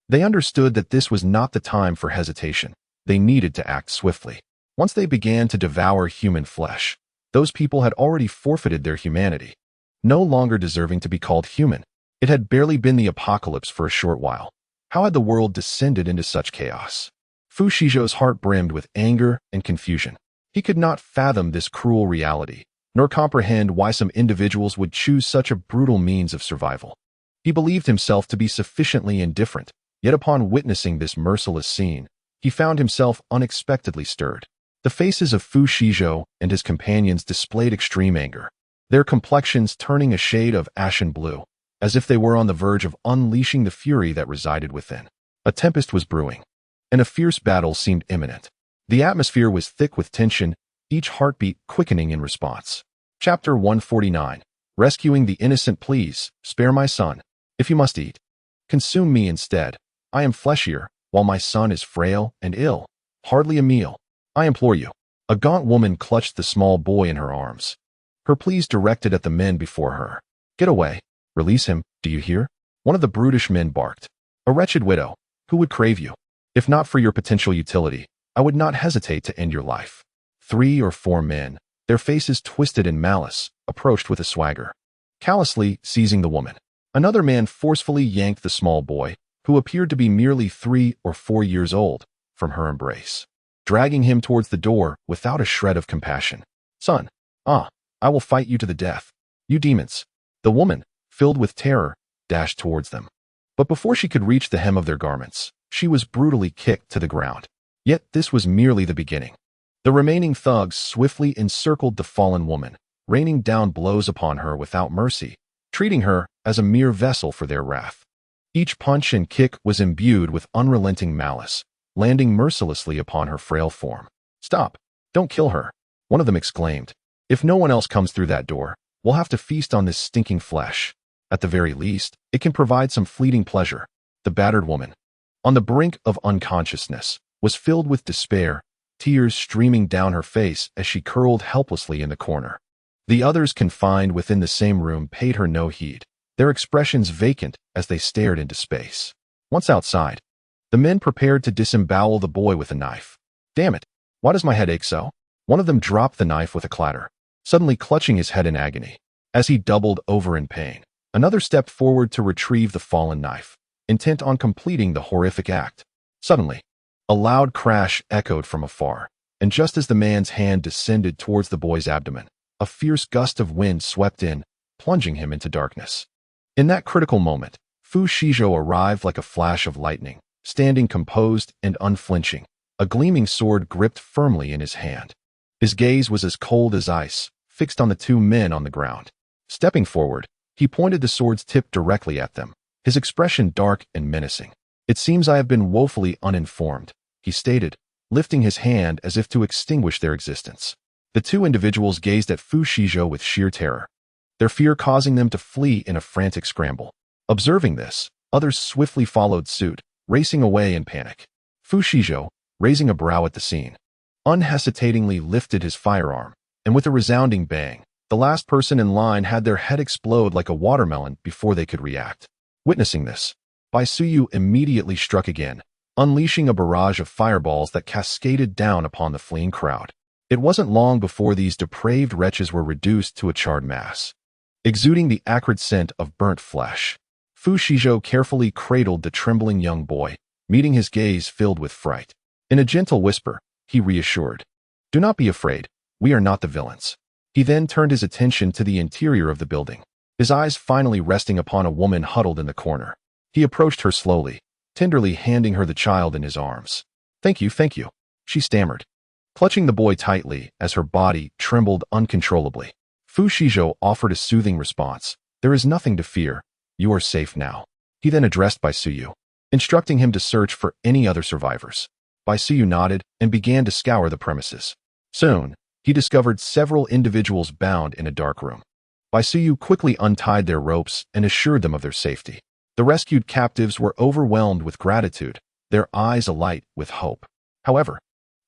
They understood that this was not the time for hesitation. They needed to act swiftly. Once they began to devour human flesh, those people had already forfeited their humanity, no longer deserving to be called human. It had barely been the apocalypse for a short while. How had the world descended into such chaos? Fu Shizhou's heart brimmed with anger and confusion. He could not fathom this cruel reality, nor comprehend why some individuals would choose such a brutal means of survival. He believed himself to be sufficiently indifferent, yet upon witnessing this merciless scene, he found himself unexpectedly stirred. The faces of Fu Shizhou and his companions displayed extreme anger, their complexions turning a shade of ashen blue, as if they were on the verge of unleashing the fury that resided within. A tempest was brewing, and a fierce battle seemed imminent. The atmosphere was thick with tension, each heartbeat quickening in response. Chapter 149. rescuing the innocent. Please, spare my son. If you must eat, consume me instead. I am fleshier, while my son is frail and ill. Hardly a meal. I implore you. A gaunt woman clutched the small boy in her arms. Her pleas directed at the men before her. Get away. Release him, do you hear? One of the brutish men barked. A wretched widow. Who would crave you? If not for your potential utility, I would not hesitate to end your life. 3 or 4 men, their faces twisted in malice, approached with a swagger, callously seizing the woman. Another man forcefully yanked the small boy, who appeared to be merely 3 or 4 years old, from her embrace, dragging him towards the door without a shred of compassion. Son, I will fight you to the death. You demons. The woman, filled with terror, dashed towards them. But before she could reach the hem of their garments, she was brutally kicked to the ground. Yet this was merely the beginning. The remaining thugs swiftly encircled the fallen woman, raining down blows upon her without mercy, treating her as a mere vessel for their wrath. Each punch and kick was imbued with unrelenting malice, landing mercilessly upon her frail form. Stop! Don't kill her! One of them exclaimed. If no one else comes through that door, we'll have to feast on this stinking flesh. At the very least, it can provide some fleeting pleasure. The battered woman, on the brink of unconsciousness, was filled with despair, tears streaming down her face as she curled helplessly in the corner. The others confined within the same room paid her no heed, their expressions vacant as they stared into space. Once outside, the men prepared to disembowel the boy with a knife. Damn it! Why does my head ache so? One of them dropped the knife with a clatter, suddenly clutching his head in agony. As he doubled over in pain, another stepped forward to retrieve the fallen knife, intent on completing the horrific act. Suddenly, a loud crash echoed from afar, and just as the man's hand descended towards the boy's abdomen, a fierce gust of wind swept in, plunging him into darkness. In that critical moment, Fu Shizhou arrived like a flash of lightning, standing composed and unflinching, a gleaming sword gripped firmly in his hand. His gaze was as cold as ice, fixed on the 2 men on the ground. Stepping forward, he pointed the sword's tip directly at them, his expression dark and menacing. It seems I have been woefully uninformed, he stated, lifting his hand as if to extinguish their existence. The 2 individuals gazed at Fu Shizhou with sheer terror, their fear causing them to flee in a frantic scramble. Observing this, others swiftly followed suit, racing away in panic. Fu Shizhou, raising a brow at the scene, unhesitatingly lifted his firearm, and with a resounding bang, the last person in line had their head explode like a watermelon before they could react. Witnessing this, Bai Suyu immediately struck again, unleashing a barrage of fireballs that cascaded down upon the fleeing crowd. It wasn't long before these depraved wretches were reduced to a charred mass, exuding the acrid scent of burnt flesh. Fu Shizhou carefully cradled the trembling young boy, meeting his gaze filled with fright. In a gentle whisper, he reassured, "Do not be afraid, we are not the villains." He then turned his attention to the interior of the building, his eyes finally resting upon a woman huddled in the corner. He approached her slowly, tenderly handing her the child in his arms. Thank you, she stammered, clutching the boy tightly as her body trembled uncontrollably. Fu Shizhou offered a soothing response. There is nothing to fear. You are safe now. He then addressed Bai Suyu, instructing him to search for any other survivors. Bai Suyu nodded and began to scour the premises. Soon, he discovered several individuals bound in a dark room. Bai Suyu quickly untied their ropes and assured them of their safety. The rescued captives were overwhelmed with gratitude, their eyes alight with hope. However,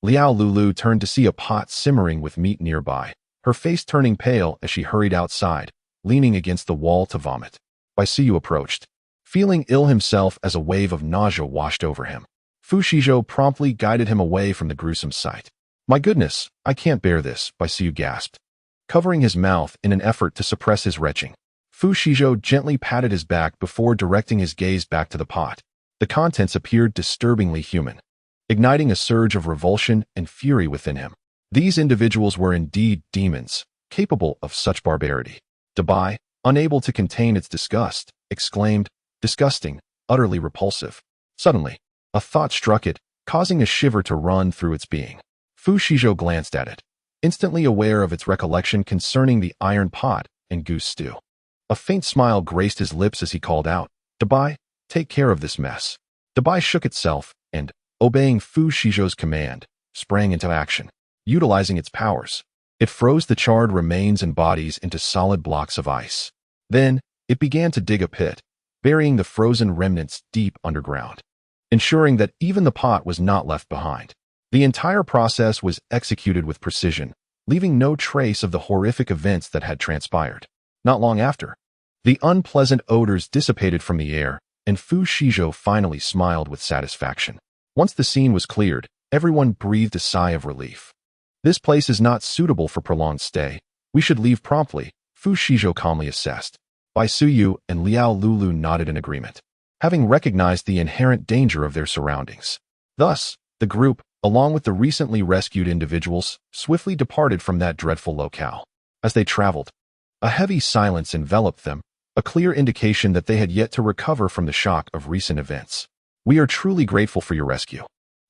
Liao Lulu turned to see a pot simmering with meat nearby, her face turning pale as she hurried outside, leaning against the wall to vomit. Bai Suyu approached, feeling ill himself as a wave of nausea washed over him. Fu Shizhou promptly guided him away from the gruesome sight. My goodness, I can't bear this, Bai Suyu gasped, covering his mouth in an effort to suppress his retching. Fu Shizhou gently patted his back before directing his gaze back to the pot. The contents appeared disturbingly human, igniting a surge of revulsion and fury within him. These individuals were indeed demons, capable of such barbarity. Dabai, unable to contain its disgust, exclaimed, disgusting, utterly repulsive. Suddenly, a thought struck it, causing a shiver to run through its being. Fu Shizhou glanced at it, instantly aware of its recollection concerning the iron pot and goose stew. A faint smile graced his lips as he called out, Dabai, take care of this mess. Dabai shook itself and, obeying Fu Shizhou's command, sprang into action, utilizing its powers. It froze the charred remains and bodies into solid blocks of ice. Then, it began to dig a pit, burying the frozen remnants deep underground, ensuring that even the pot was not left behind. The entire process was executed with precision, leaving no trace of the horrific events that had transpired. Not long after, the unpleasant odors dissipated from the air, and Fu Shizhou finally smiled with satisfaction. Once the scene was cleared, everyone breathed a sigh of relief. This place is not suitable for prolonged stay. We should leave promptly, Fu Shizhou calmly assessed. Bai Suyu and Liao Lulu nodded in agreement, having recognized the inherent danger of their surroundings. Thus, the group, along with the recently rescued individuals, swiftly departed from that dreadful locale. As they traveled, a heavy silence enveloped them, a clear indication that they had yet to recover from the shock of recent events. We are truly grateful for your rescue.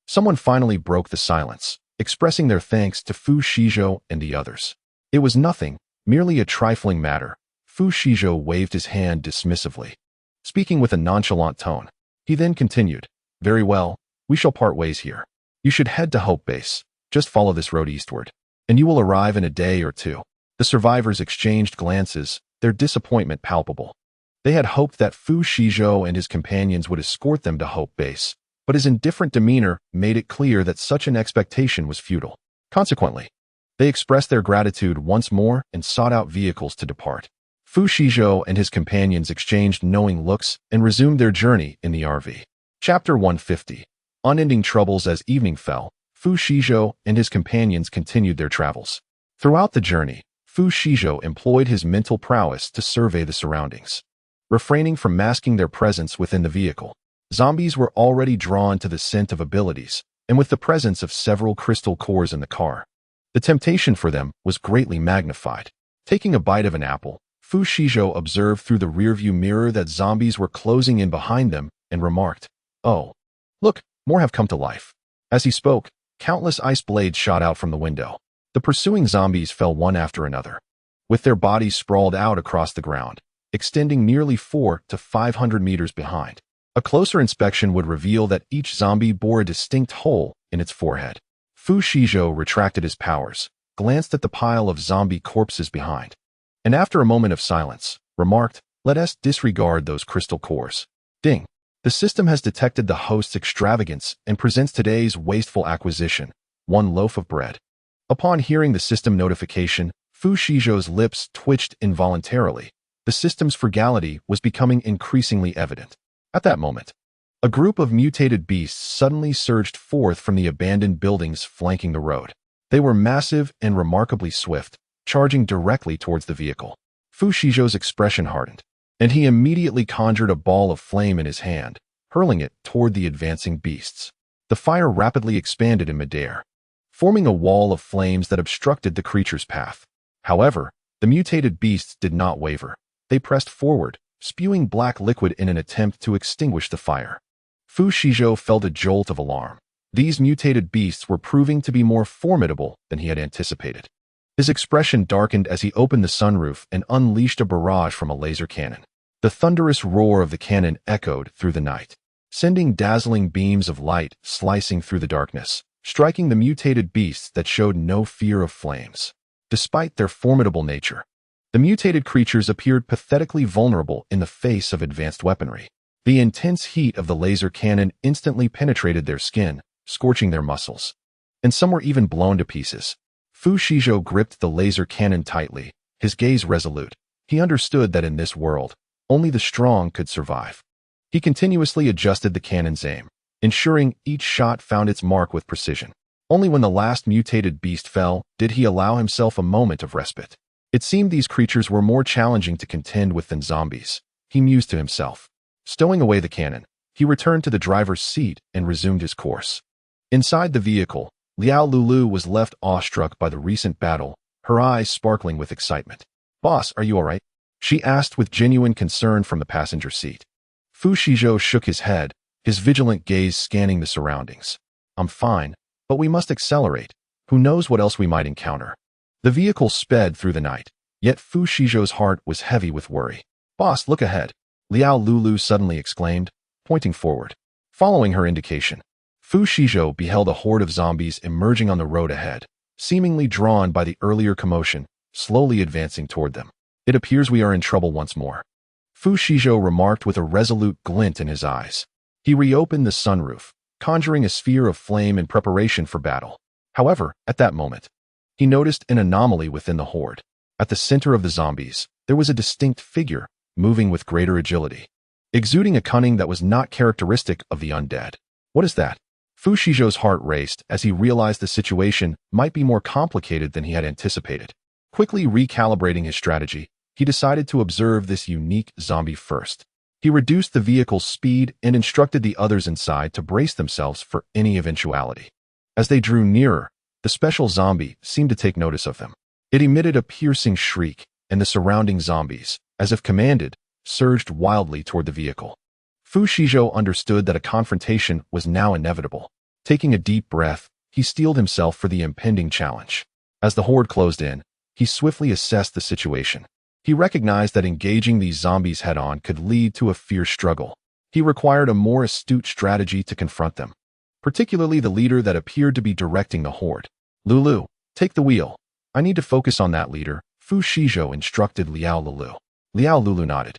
Someone finally broke the silence, expressing their thanks to Fu Shizhou and the others. It was nothing, merely a trifling matter. Fu Shizhou waved his hand dismissively, speaking with a nonchalant tone. He then continued, "Very well, we shall part ways here. You should head to Hope Base. Just follow this road eastward, and you will arrive in a day or two." The survivors exchanged glances, their disappointment palpable. They had hoped that Fu Shizhou and his companions would escort them to Hope Base, but his indifferent demeanor made it clear that such an expectation was futile. Consequently, they expressed their gratitude once more and sought out vehicles to depart. Fu Shizhou and his companions exchanged knowing looks and resumed their journey in the RV. Chapter 150. Unending troubles. As evening fell, Fu Shizhou and his companions continued their travels. Throughout the journey, Fu Shizhou employed his mental prowess to survey the surroundings, refraining from masking their presence within the vehicle. Zombies were already drawn to the scent of abilities, and with the presence of several crystal cores in the car, the temptation for them was greatly magnified. Taking a bite of an apple, Fu Shizhou observed through the rearview mirror that zombies were closing in behind them and remarked, "Oh, look, more have come to life." As he spoke, countless ice blades shot out from the window. The pursuing zombies fell one after another, with their bodies sprawled out across the ground, extending nearly 400 to 500 meters behind. A closer inspection would reveal that each zombie bore a distinct hole in its forehead. Fu Shizhou retracted his powers, glanced at the pile of zombie corpses behind, and after a moment of silence, remarked, "Let us disregard those crystal cores." Ding! The system has detected the host's extravagance and presents today's wasteful acquisition, one loaf of bread. Upon hearing the system notification, Fu Shizhou's lips twitched involuntarily. The system's frugality was becoming increasingly evident. At that moment, a group of mutated beasts suddenly surged forth from the abandoned buildings flanking the road. They were massive and remarkably swift, charging directly towards the vehicle. Fu Shizhou's expression hardened, and he immediately conjured a ball of flame in his hand, hurling it toward the advancing beasts. The fire rapidly expanded in midair, forming a wall of flames that obstructed the creature's path. However, the mutated beasts did not waver. They pressed forward, spewing black liquid in an attempt to extinguish the fire. Fu Shizhou felt a jolt of alarm. These mutated beasts were proving to be more formidable than he had anticipated. His expression darkened as he opened the sunroof and unleashed a barrage from a laser cannon. The thunderous roar of the cannon echoed through the night, sending dazzling beams of light slicing through the darkness, striking the mutated beasts that showed no fear of flames. Despite their formidable nature, the mutated creatures appeared pathetically vulnerable in the face of advanced weaponry. The intense heat of the laser cannon instantly penetrated their skin, scorching their muscles, and some were even blown to pieces. Fu Shizhou gripped the laser cannon tightly, his gaze resolute. He understood that in this world, only the strong could survive. He continuously adjusted the cannon's aim, ensuring each shot found its mark with precision. Only when the last mutated beast fell did he allow himself a moment of respite. It seemed these creatures were more challenging to contend with than zombies, he mused to himself. Stowing away the cannon, he returned to the driver's seat and resumed his course. Inside the vehicle, Liao Lulu was left awestruck by the recent battle, her eyes sparkling with excitement. "Boss, are you all right?" she asked with genuine concern from the passenger seat. Fu Shizhou shook his head, his vigilant gaze scanning the surroundings. "I'm fine, but we must accelerate. Who knows what else we might encounter." The vehicle sped through the night, yet Fu Shizhou's heart was heavy with worry. "Boss, look ahead," Liao Lulu suddenly exclaimed, pointing forward. Following her indication, Fu Shizhou beheld a horde of zombies emerging on the road ahead, seemingly drawn by the earlier commotion, slowly advancing toward them. It appears we are in trouble once more, Fu Shizhou remarked with a resolute glint in his eyes. He reopened the sunroof, conjuring a sphere of flame in preparation for battle. However, at that moment, he noticed an anomaly within the horde. At the center of the zombies, there was a distinct figure, moving with greater agility, exuding a cunning that was not characteristic of the undead. What is that? Fu Shizhou's heart raced as he realized the situation might be more complicated than he had anticipated. Quickly recalibrating his strategy, he decided to observe this unique zombie first. He reduced the vehicle's speed and instructed the others inside to brace themselves for any eventuality. As they drew nearer, the special zombie seemed to take notice of them. It emitted a piercing shriek, and the surrounding zombies, as if commanded, surged wildly toward the vehicle. Fu Shizhou understood that a confrontation was now inevitable. Taking a deep breath, he steeled himself for the impending challenge. As the horde closed in, he swiftly assessed the situation. He recognized that engaging these zombies head-on could lead to a fierce struggle. He required a more astute strategy to confront them, particularly the leader that appeared to be directing the horde. "Lulu, take the wheel. I need to focus on that leader," Fu Shizhou instructed Liao Lulu. Liao Lulu nodded,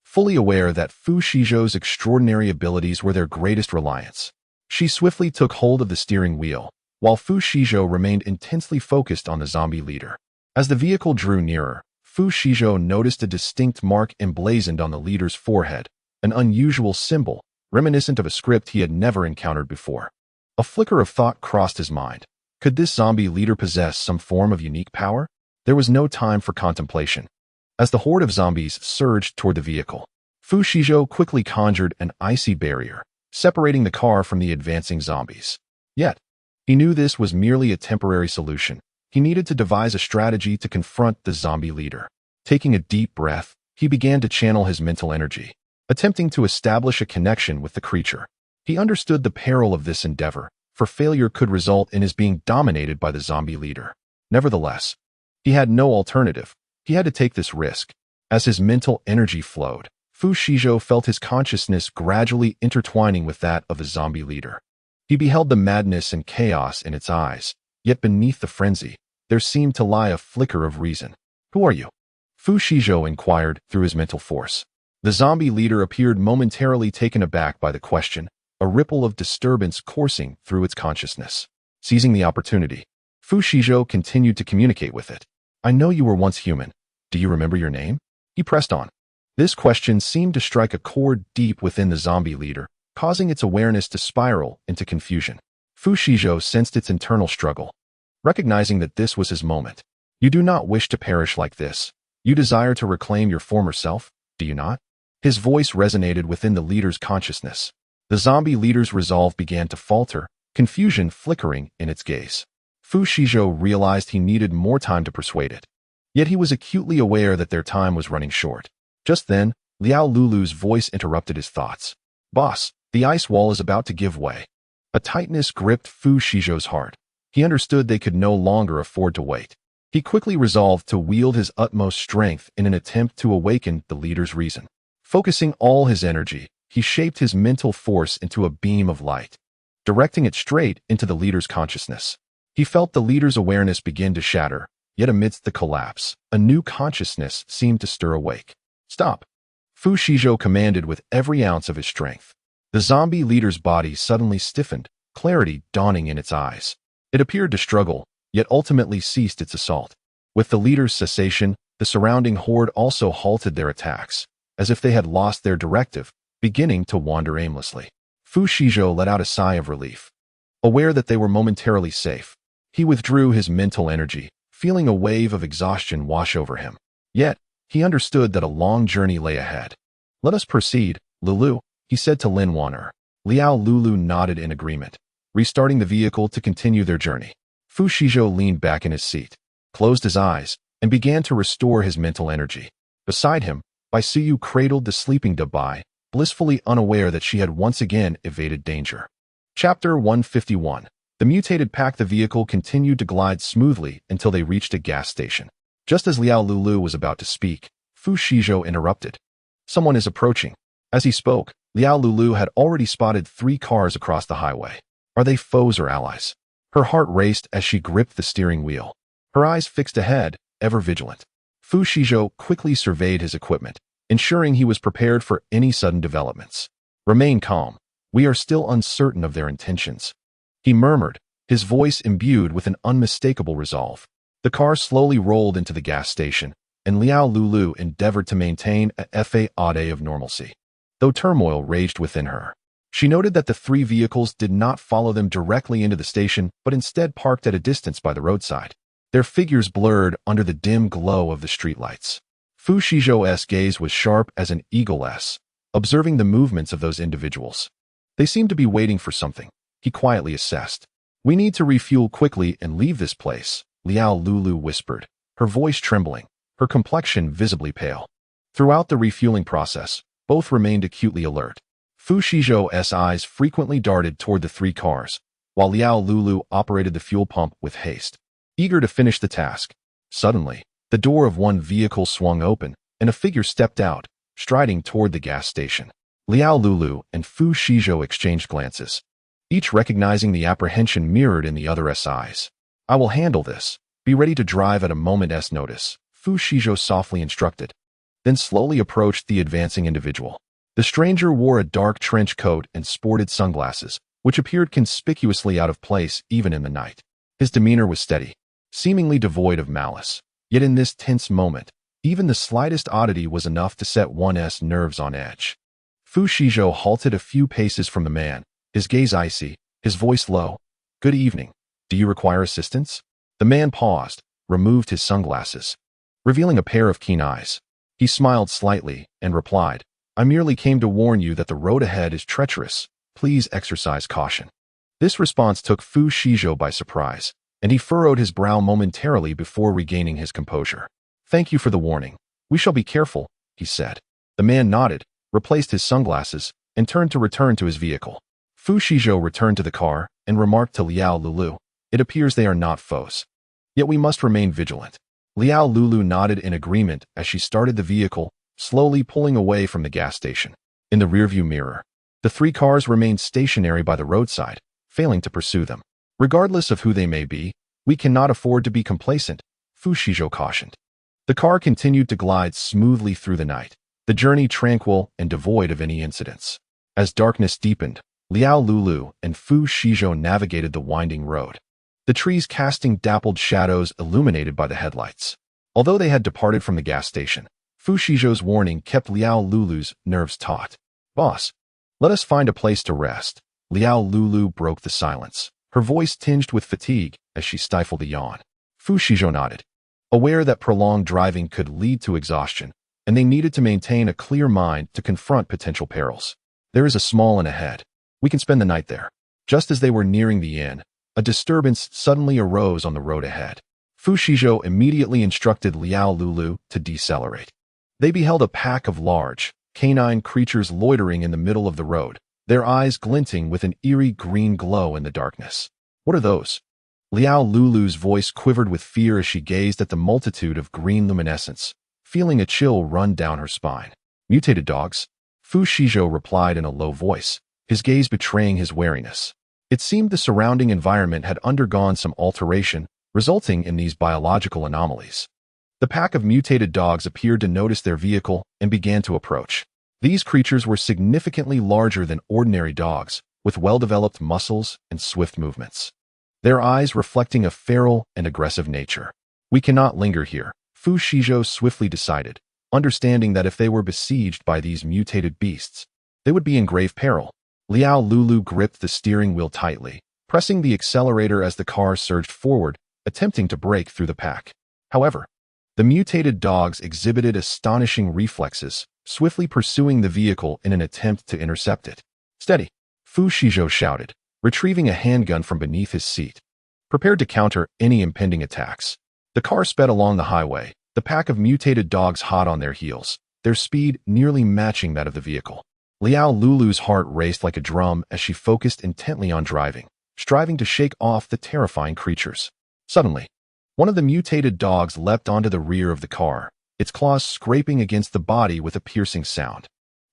fully aware that Fu Shizhou's extraordinary abilities were their greatest reliance. She swiftly took hold of the steering wheel, while Fu Shizhou remained intensely focused on the zombie leader. As the vehicle drew nearer, Fu Shizhou noticed a distinct mark emblazoned on the leader's forehead, an unusual symbol, reminiscent of a script he had never encountered before. A flicker of thought crossed his mind. Could this zombie leader possess some form of unique power? There was no time for contemplation. As the horde of zombies surged toward the vehicle, Fu Shizhou quickly conjured an icy barrier, separating the car from the advancing zombies. Yet, he knew this was merely a temporary solution. He needed to devise a strategy to confront the zombie leader. Taking a deep breath, he began to channel his mental energy, attempting to establish a connection with the creature. He understood the peril of this endeavor, for failure could result in his being dominated by the zombie leader. Nevertheless, he had no alternative. He had to take this risk. As his mental energy flowed, Fu Shizhou felt his consciousness gradually intertwining with that of the zombie leader. He beheld the madness and chaos in its eyes, yet beneath the frenzy, there seemed to lie a flicker of reason. "Who are you?" Fu Shizhou inquired through his mental force. The zombie leader appeared momentarily taken aback by the question, a ripple of disturbance coursing through its consciousness. Seizing the opportunity, Fu Shizhou continued to communicate with it. "I know you were once human. Do you remember your name?" He pressed on. This question seemed to strike a chord deep within the zombie leader, causing its awareness to spiral into confusion. Fu Shizhou sensed its internal struggle, recognizing that this was his moment. "You do not wish to perish like this. You desire to reclaim your former self, do you not?" His voice resonated within the leader's consciousness. The zombie leader's resolve began to falter, confusion flickering in its gaze. Fu Shizhou realized he needed more time to persuade it. Yet he was acutely aware that their time was running short. Just then, Liao Lulu's voice interrupted his thoughts. "Boss, the ice wall is about to give way." A tightness gripped Fu Shizhou's heart. He understood they could no longer afford to wait. He quickly resolved to wield his utmost strength in an attempt to awaken the leader's reason. Focusing all his energy, he shaped his mental force into a beam of light, directing it straight into the leader's consciousness. He felt the leader's awareness begin to shatter, yet amidst the collapse, a new consciousness seemed to stir awake. "Stop!" Fu Shizhou commanded with every ounce of his strength. The zombie leader's body suddenly stiffened, clarity dawning in its eyes. It appeared to struggle, yet ultimately ceased its assault. With the leader's cessation, the surrounding horde also halted their attacks, as if they had lost their directive, beginning to wander aimlessly. Fu Shizhou let out a sigh of relief. Aware that they were momentarily safe, he withdrew his mental energy, feeling a wave of exhaustion wash over him. Yet, he understood that a long journey lay ahead. "Let us proceed, Lulu," he said to Lin Wan'er. Liao Lulu nodded in agreement, restarting the vehicle to continue their journey. Fu Shizhou leaned back in his seat, closed his eyes, and began to restore his mental energy. Beside him, Bai Suyu cradled the sleeping Dabai, blissfully unaware that she had once again evaded danger. Chapter 151. The mutated pack. The vehicle continued to glide smoothly until they reached a gas station. Just as Liao Lulu was about to speak, Fu Shizhou interrupted. "Someone is approaching." As he spoke, Liao Lulu had already spotted 3 cars across the highway. Are they foes or allies? Her heart raced as she gripped the steering wheel, her eyes fixed ahead, ever vigilant. Fu Shizhou quickly surveyed his equipment, ensuring he was prepared for any sudden developments. Remain calm. We are still uncertain of their intentions, he murmured, his voice imbued with an unmistakable resolve. The car slowly rolled into the gas station, and Liao Lulu endeavored to maintain a facade of normalcy. Though turmoil raged within her, she noted that the three vehicles did not follow them directly into the station, but instead parked at a distance by the roadside, their figures blurred under the dim glow of the streetlights. Fu Shizhou's gaze was sharp as an eagle's, observing the movements of those individuals. They seemed to be waiting for something, he quietly assessed. We need to refuel quickly and leave this place, Liao Lulu whispered, her voice trembling, her complexion visibly pale. Throughout the refueling process, both remained acutely alert. Fu Shizhou's eyes frequently darted toward the three cars, while Liao Lulu operated the fuel pump with haste, eager to finish the task. Suddenly, the door of one vehicle swung open, and a figure stepped out, striding toward the gas station. Liao Lulu and Fu Shizhou exchanged glances, each recognizing the apprehension mirrored in the other's eyes. I will handle this. Be ready to drive at a moment's notice, Fu Shizhou softly instructed, then slowly approached the advancing individual. The stranger wore a dark trench coat and sported sunglasses, which appeared conspicuously out of place even in the night. His demeanor was steady, seemingly devoid of malice. Yet in this tense moment, even the slightest oddity was enough to set one's nerves on edge. Fu Shizhou halted a few paces from the man, his gaze icy, his voice low. Good evening. Do you require assistance? The man paused, removed his sunglasses, revealing a pair of keen eyes. He smiled slightly and replied, I merely came to warn you that the road ahead is treacherous. Please exercise caution. This response took Fu Shizhou by surprise, and he furrowed his brow momentarily before regaining his composure. Thank you for the warning. We shall be careful, he said. The man nodded, replaced his sunglasses, and turned to return to his vehicle. Fu Shizhou returned to the car and remarked to Liao Lulu, it appears they are not foes. Yet we must remain vigilant. Liao Lulu nodded in agreement as she started the vehicle, slowly pulling away from the gas station. In the rearview mirror, the three cars remained stationary by the roadside, failing to pursue them. Regardless of who they may be, we cannot afford to be complacent, Fu Shizhou cautioned. The car continued to glide smoothly through the night, the journey tranquil and devoid of any incidents. As darkness deepened, Liao Lulu and Fu Shizhou navigated the winding road, the trees casting dappled shadows illuminated by the headlights. Although they had departed from the gas station, Fu Shizhou's warning kept Liao Lulu's nerves taut. Boss, let us find a place to rest. Liao Lulu broke the silence, her voice tinged with fatigue as she stifled a yawn. Fu Shizhou nodded, aware that prolonged driving could lead to exhaustion, and they needed to maintain a clear mind to confront potential perils. There is a small inn ahead. We can spend the night there. Just as they were nearing the inn, a disturbance suddenly arose on the road ahead. Fu Shizhou immediately instructed Liao Lulu to decelerate. They beheld a pack of large, canine creatures loitering in the middle of the road, their eyes glinting with an eerie green glow in the darkness. What are those? Liao Lulu's voice quivered with fear as she gazed at the multitude of green luminescence, feeling a chill run down her spine. Mutated dogs? Fu Shizhou replied in a low voice, his gaze betraying his wariness. It seemed the surrounding environment had undergone some alteration, resulting in these biological anomalies. The pack of mutated dogs appeared to notice their vehicle and began to approach. These creatures were significantly larger than ordinary dogs, with well-developed muscles and swift movements, their eyes reflecting a feral and aggressive nature. We cannot linger here, Fu Shizhou swiftly decided, understanding that if they were besieged by these mutated beasts, they would be in grave peril. Liao Lulu gripped the steering wheel tightly, pressing the accelerator as the car surged forward, attempting to break through the pack. However, the mutated dogs exhibited astonishing reflexes, swiftly pursuing the vehicle in an attempt to intercept it. Steady, Fu Shizhou shouted, retrieving a handgun from beneath his seat, prepared to counter any impending attacks. The car sped along the highway, the pack of mutated dogs hot on their heels, their speed nearly matching that of the vehicle. Liao Lulu's heart raced like a drum as she focused intently on driving, striving to shake off the terrifying creatures. Suddenly, one of the mutated dogs leapt onto the rear of the car, its claws scraping against the body with a piercing sound.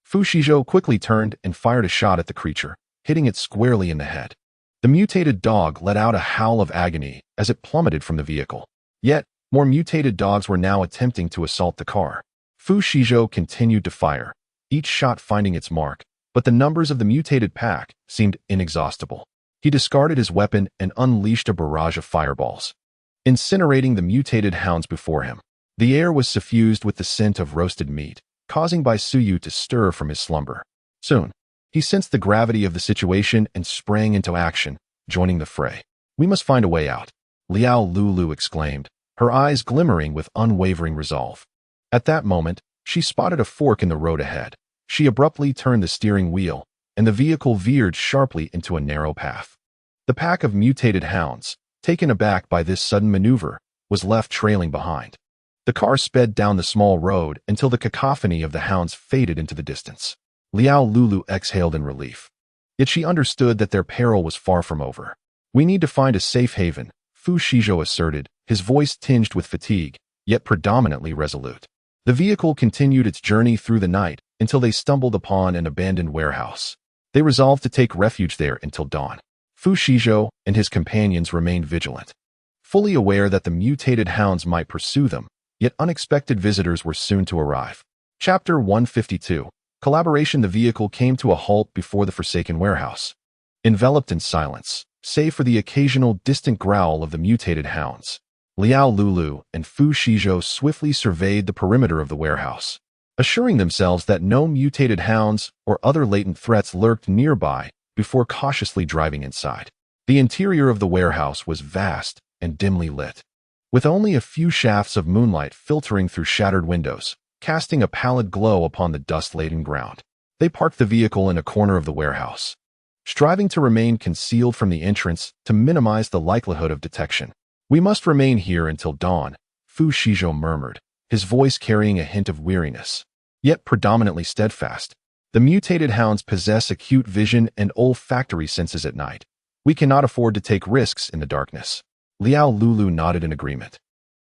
Fu Shizhou quickly turned and fired a shot at the creature, hitting it squarely in the head. The mutated dog let out a howl of agony as it plummeted from the vehicle. Yet, more mutated dogs were now attempting to assault the car. Fu Shizhou continued to fire, each shot finding its mark, but the numbers of the mutated pack seemed inexhaustible. He discarded his weapon and unleashed a barrage of fireballs, incinerating the mutated hounds before him. The air was suffused with the scent of roasted meat, causing Bai Suyu to stir from his slumber. Soon, he sensed the gravity of the situation and sprang into action, joining the fray. "We must find a way out," Liao Lulu exclaimed, her eyes glimmering with unwavering resolve. At that moment, she spotted a fork in the road ahead. She abruptly turned the steering wheel, and the vehicle veered sharply into a narrow path. The pack of mutated hounds, taken aback by this sudden maneuver, was left trailing behind. The car sped down the small road until the cacophony of the hounds faded into the distance. Liao Lulu exhaled in relief. Yet she understood that their peril was far from over. "We need to find a safe haven," Fu Shizhou asserted, his voice tinged with fatigue, yet predominantly resolute. The vehicle continued its journey through the night until they stumbled upon an abandoned warehouse. They resolved to take refuge there until dawn. Fu Shizhou and his companions remained vigilant, fully aware that the mutated hounds might pursue them, yet unexpected visitors were soon to arrive. Chapter 152. Collaboration. The vehicle came to a halt before the forsaken warehouse. Enveloped in silence, save for the occasional distant growl of the mutated hounds, Liao Lulu and Fu Shizhou swiftly surveyed the perimeter of the warehouse, assuring themselves that no mutated hounds or other latent threats lurked nearby before cautiously driving inside. The interior of the warehouse was vast and dimly lit, with only a few shafts of moonlight filtering through shattered windows, casting a pallid glow upon the dust-laden ground. They parked the vehicle in a corner of the warehouse, striving to remain concealed from the entrance to minimize the likelihood of detection. "We must remain here until dawn," Fu Shizhou murmured, his voice carrying a hint of weariness, yet predominantly steadfast. "The mutated hounds possess acute vision and olfactory senses at night. We cannot afford to take risks in the darkness." Liao Lulu nodded in agreement,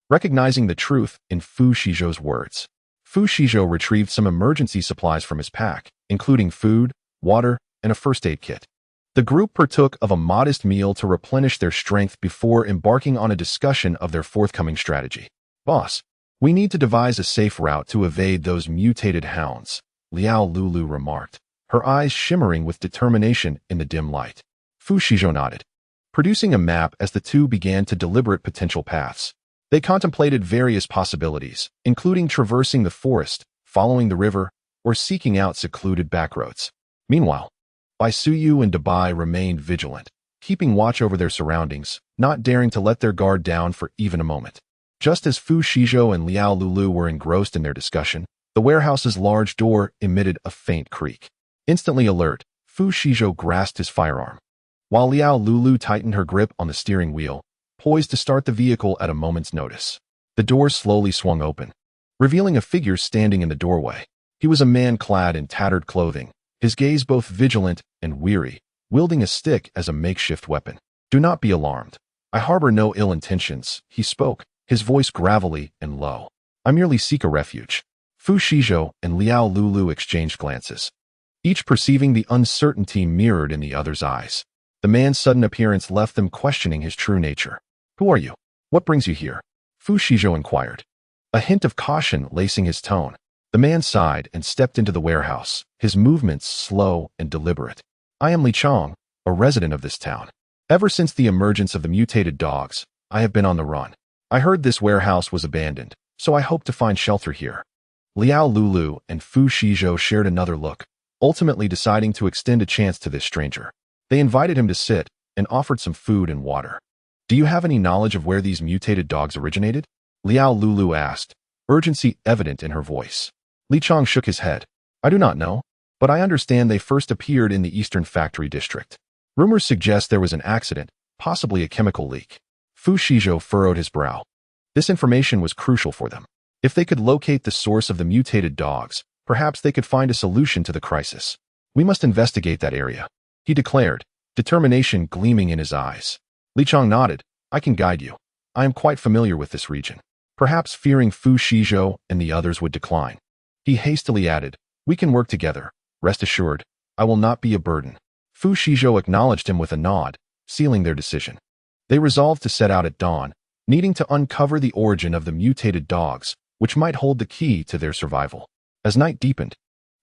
recognizing the truth in Fu Shizhou's words. Fu Shizhou retrieved some emergency supplies from his pack, including food, water, and a first aid kit. The group partook of a modest meal to replenish their strength before embarking on a discussion of their forthcoming strategy. "Boss, we need to devise a safe route to evade those mutated hounds," Liao Lulu remarked, her eyes shimmering with determination in the dim light. Fu Shizhou nodded, producing a map as the two began to deliberate potential paths. They contemplated various possibilities, including traversing the forest, following the river, or seeking out secluded backroads. Meanwhile, Bai Suyu and Dabai remained vigilant, keeping watch over their surroundings, not daring to let their guard down for even a moment. Just as Fu Shizhou and Liao Lulu were engrossed in their discussion, the warehouse's large door emitted a faint creak. Instantly alert, Fu Shizhou grasped his firearm, while Liao Lulu tightened her grip on the steering wheel, poised to start the vehicle at a moment's notice. The door slowly swung open, revealing a figure standing in the doorway. He was a man clad in tattered clothing, his gaze both vigilant and weary, wielding a stick as a makeshift weapon. "Do not be alarmed. I harbor no ill intentions," he spoke, his voice gravelly and low. "I merely seek a refuge." Fu Shizhou and Liao Lulu exchanged glances, each perceiving the uncertainty mirrored in the other's eyes. The man's sudden appearance left them questioning his true nature. "Who are you? What brings you here?" Fu Shizhou inquired, a hint of caution lacing his tone. The man sighed and stepped into the warehouse, his movements slow and deliberate. "I am Li Chong, a resident of this town. Ever since the emergence of the mutated dogs, I have been on the run. I heard this warehouse was abandoned, so I hope to find shelter here." Liao Lulu and Fu Shizhou shared another look, ultimately deciding to extend a chance to this stranger. They invited him to sit and offered some food and water. "Do you have any knowledge of where these mutated dogs originated?" Liao Lulu asked, urgency evident in her voice. Li Chong shook his head. "I do not know, but I understand they first appeared in the Eastern Factory District. Rumors suggest there was an accident, possibly a chemical leak." Fu Shizhou furrowed his brow. This information was crucial for them. If they could locate the source of the mutated dogs, perhaps they could find a solution to the crisis. "We must investigate that area," he declared, determination gleaming in his eyes. Li Chong nodded. "I can guide you. I am quite familiar with this region." Perhaps fearing Fu Shizhou and the others would decline, he hastily added, "We can work together. Rest assured, I will not be a burden." Fu Shizhou acknowledged him with a nod, sealing their decision. They resolved to set out at dawn, needing to uncover the origin of the mutated dogs, which might hold the key to their survival. As night deepened,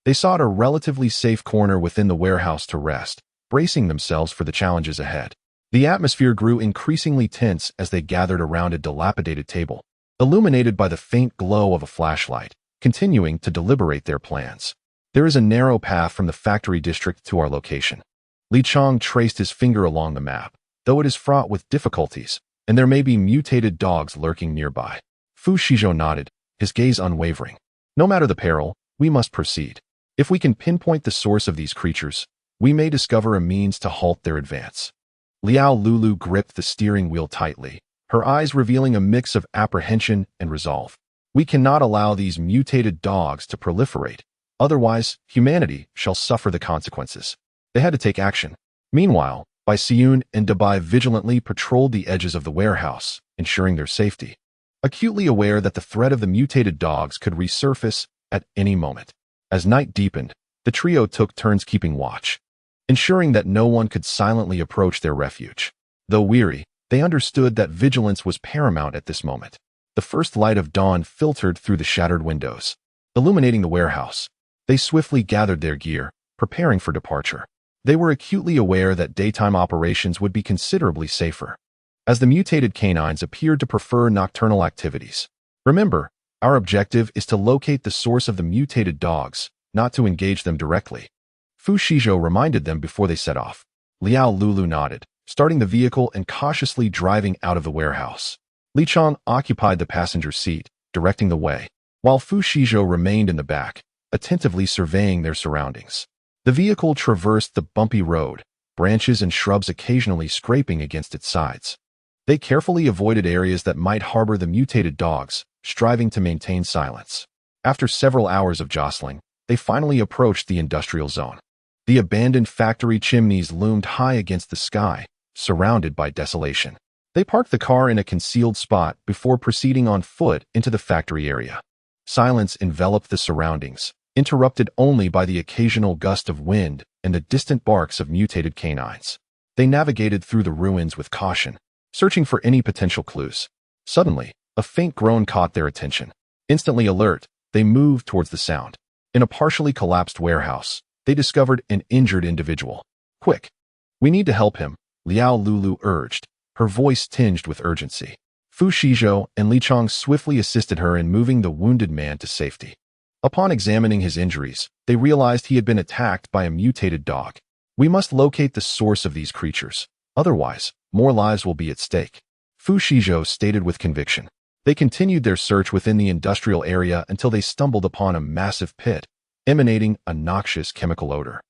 they sought a relatively safe corner within the warehouse to rest, bracing themselves for the challenges ahead. The atmosphere grew increasingly tense as they gathered around a dilapidated table, illuminated by the faint glow of a flashlight, continuing to deliberate their plans. There is a narrow path from the factory district to our location. Li Chang traced his finger along the map, though it is fraught with difficulties, and there may be mutated dogs lurking nearby. Fu Shizhou nodded, his gaze unwavering. No matter the peril, we must proceed. If we can pinpoint the source of these creatures, we may discover a means to halt their advance. Liao Lulu gripped the steering wheel tightly, her eyes revealing a mix of apprehension and resolve. We cannot allow these mutated dogs to proliferate, otherwise humanity shall suffer the consequences. They had to take action. Meanwhile, Bai Xiyun and Dabai vigilantly patrolled the edges of the warehouse, ensuring their safety. Acutely aware that the threat of the mutated dogs could resurface at any moment. As night deepened, the trio took turns keeping watch, ensuring that no one could silently approach their refuge. Though weary, they understood that vigilance was paramount at this moment. The first light of dawn filtered through the shattered windows, illuminating the warehouse. They swiftly gathered their gear, preparing for departure. They were acutely aware that daytime operations would be considerably safer, as the mutated canines appeared to prefer nocturnal activities. Remember, our objective is to locate the source of the mutated dogs, not to engage them directly. Fu Shizhou reminded them before they set off. Liao Lulu nodded, starting the vehicle and cautiously driving out of the warehouse. Li Chang occupied the passenger seat, directing the way, while Fu Shizhou remained in the back, attentively surveying their surroundings. The vehicle traversed the bumpy road, branches and shrubs occasionally scraping against its sides. They carefully avoided areas that might harbor the mutated dogs, striving to maintain silence. After several hours of jostling, they finally approached the industrial zone. The abandoned factory chimneys loomed high against the sky, surrounded by desolation. They parked the car in a concealed spot before proceeding on foot into the factory area. Silence enveloped the surroundings, interrupted only by the occasional gust of wind and the distant barks of mutated canines. They navigated through the ruins with caution, searching for any potential clues. Suddenly, a faint groan caught their attention. Instantly alert, they moved towards the sound. In a partially collapsed warehouse, they discovered an injured individual. Quick! We need to help him, Liao Lulu urged, her voice tinged with urgency. Fu Shizhou and Li Chang swiftly assisted her in moving the wounded man to safety. Upon examining his injuries, they realized he had been attacked by a mutated dog. We must locate the source of these creatures, otherwise, more lives will be at stake, Fu Shizhou stated with conviction. They continued their search within the industrial area until they stumbled upon a massive pit, emanating a noxious chemical odor.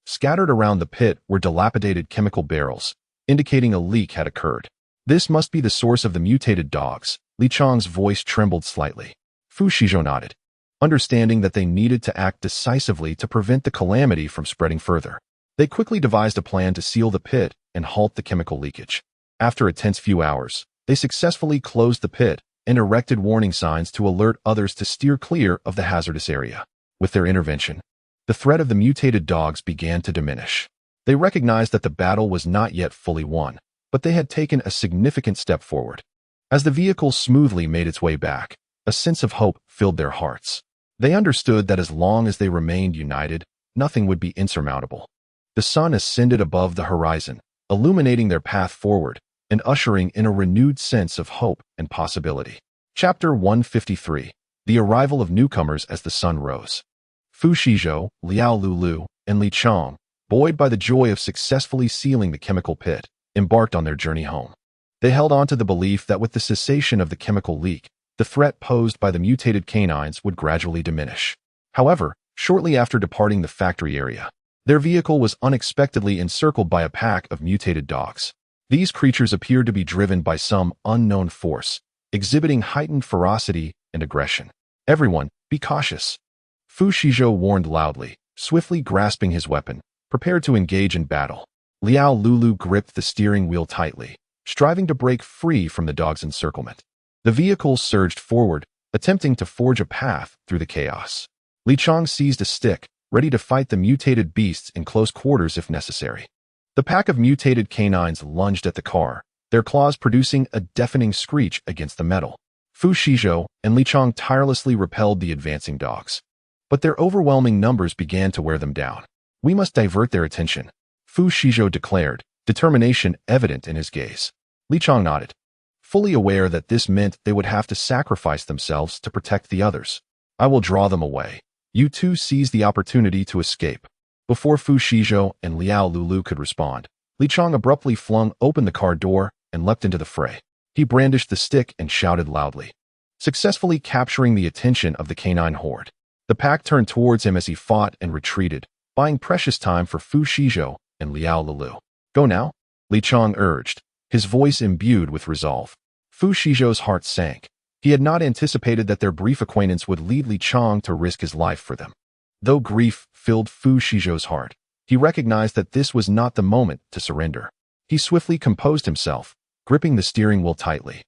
Scattered around the pit were dilapidated chemical barrels, indicating a leak had occurred. This must be the source of the mutated dogs. Li Chang's voice trembled slightly. Fu Shizhou nodded, understanding that they needed to act decisively to prevent the calamity from spreading further. They quickly devised a plan to seal the pit and halt the chemical leakage. After a tense few hours, they successfully closed the pit and erected warning signs to alert others to steer clear of the hazardous area. With their intervention, the threat of the mutated dogs began to diminish. They recognized that the battle was not yet fully won, but they had taken a significant step forward. As the vehicle smoothly made its way back, a sense of hope filled their hearts. They understood that as long as they remained united, nothing would be insurmountable. The sun ascended above the horizon, illuminating their path forward and ushering in a renewed sense of hope and possibility. Chapter 153. The Arrival of Newcomers as the Sun Rose. Fu Shizhou, Liao Lulu, and Li Chang, buoyed by the joy of successfully sealing the chemical pit, embarked on their journey home. They held on to the belief that with the cessation of the chemical leak, the threat posed by the mutated canines would gradually diminish. However, shortly after departing the factory area, their vehicle was unexpectedly encircled by a pack of mutated dogs. These creatures appeared to be driven by some unknown force, exhibiting heightened ferocity and aggression. Everyone, be cautious. Fu Shizhou warned loudly, swiftly grasping his weapon, prepared to engage in battle. Liao Lulu gripped the steering wheel tightly, striving to break free from the dog's encirclement. The vehicle surged forward, attempting to forge a path through the chaos. Li Chang seized a stick, ready to fight the mutated beasts in close quarters if necessary. The pack of mutated canines lunged at the car, their claws producing a deafening screech against the metal. Fu Shizhou and Li Chang tirelessly repelled the advancing dogs. But their overwhelming numbers began to wear them down. "We must divert their attention," Fu Shizhou declared, determination evident in his gaze. Li Chang nodded, fully aware that this meant they would have to sacrifice themselves to protect the others. "I will draw them away. You two seize the opportunity to escape." Before Fu Shizhou and Liao Lulu could respond, Li Chang abruptly flung open the car door and leapt into the fray. He brandished the stick and shouted loudly, successfully capturing the attention of the canine horde. The pack turned towards him as he fought and retreated, buying precious time for Fu Shizhou and Liao Lulu. "Go now," Li Chang urged, his voice imbued with resolve. Fu Shizhou's heart sank. He had not anticipated that their brief acquaintance would lead Li Chang to risk his life for them. Though grief filled Fu Shizhou's heart, he recognized that this was not the moment to surrender. He swiftly composed himself, gripping the steering wheel tightly,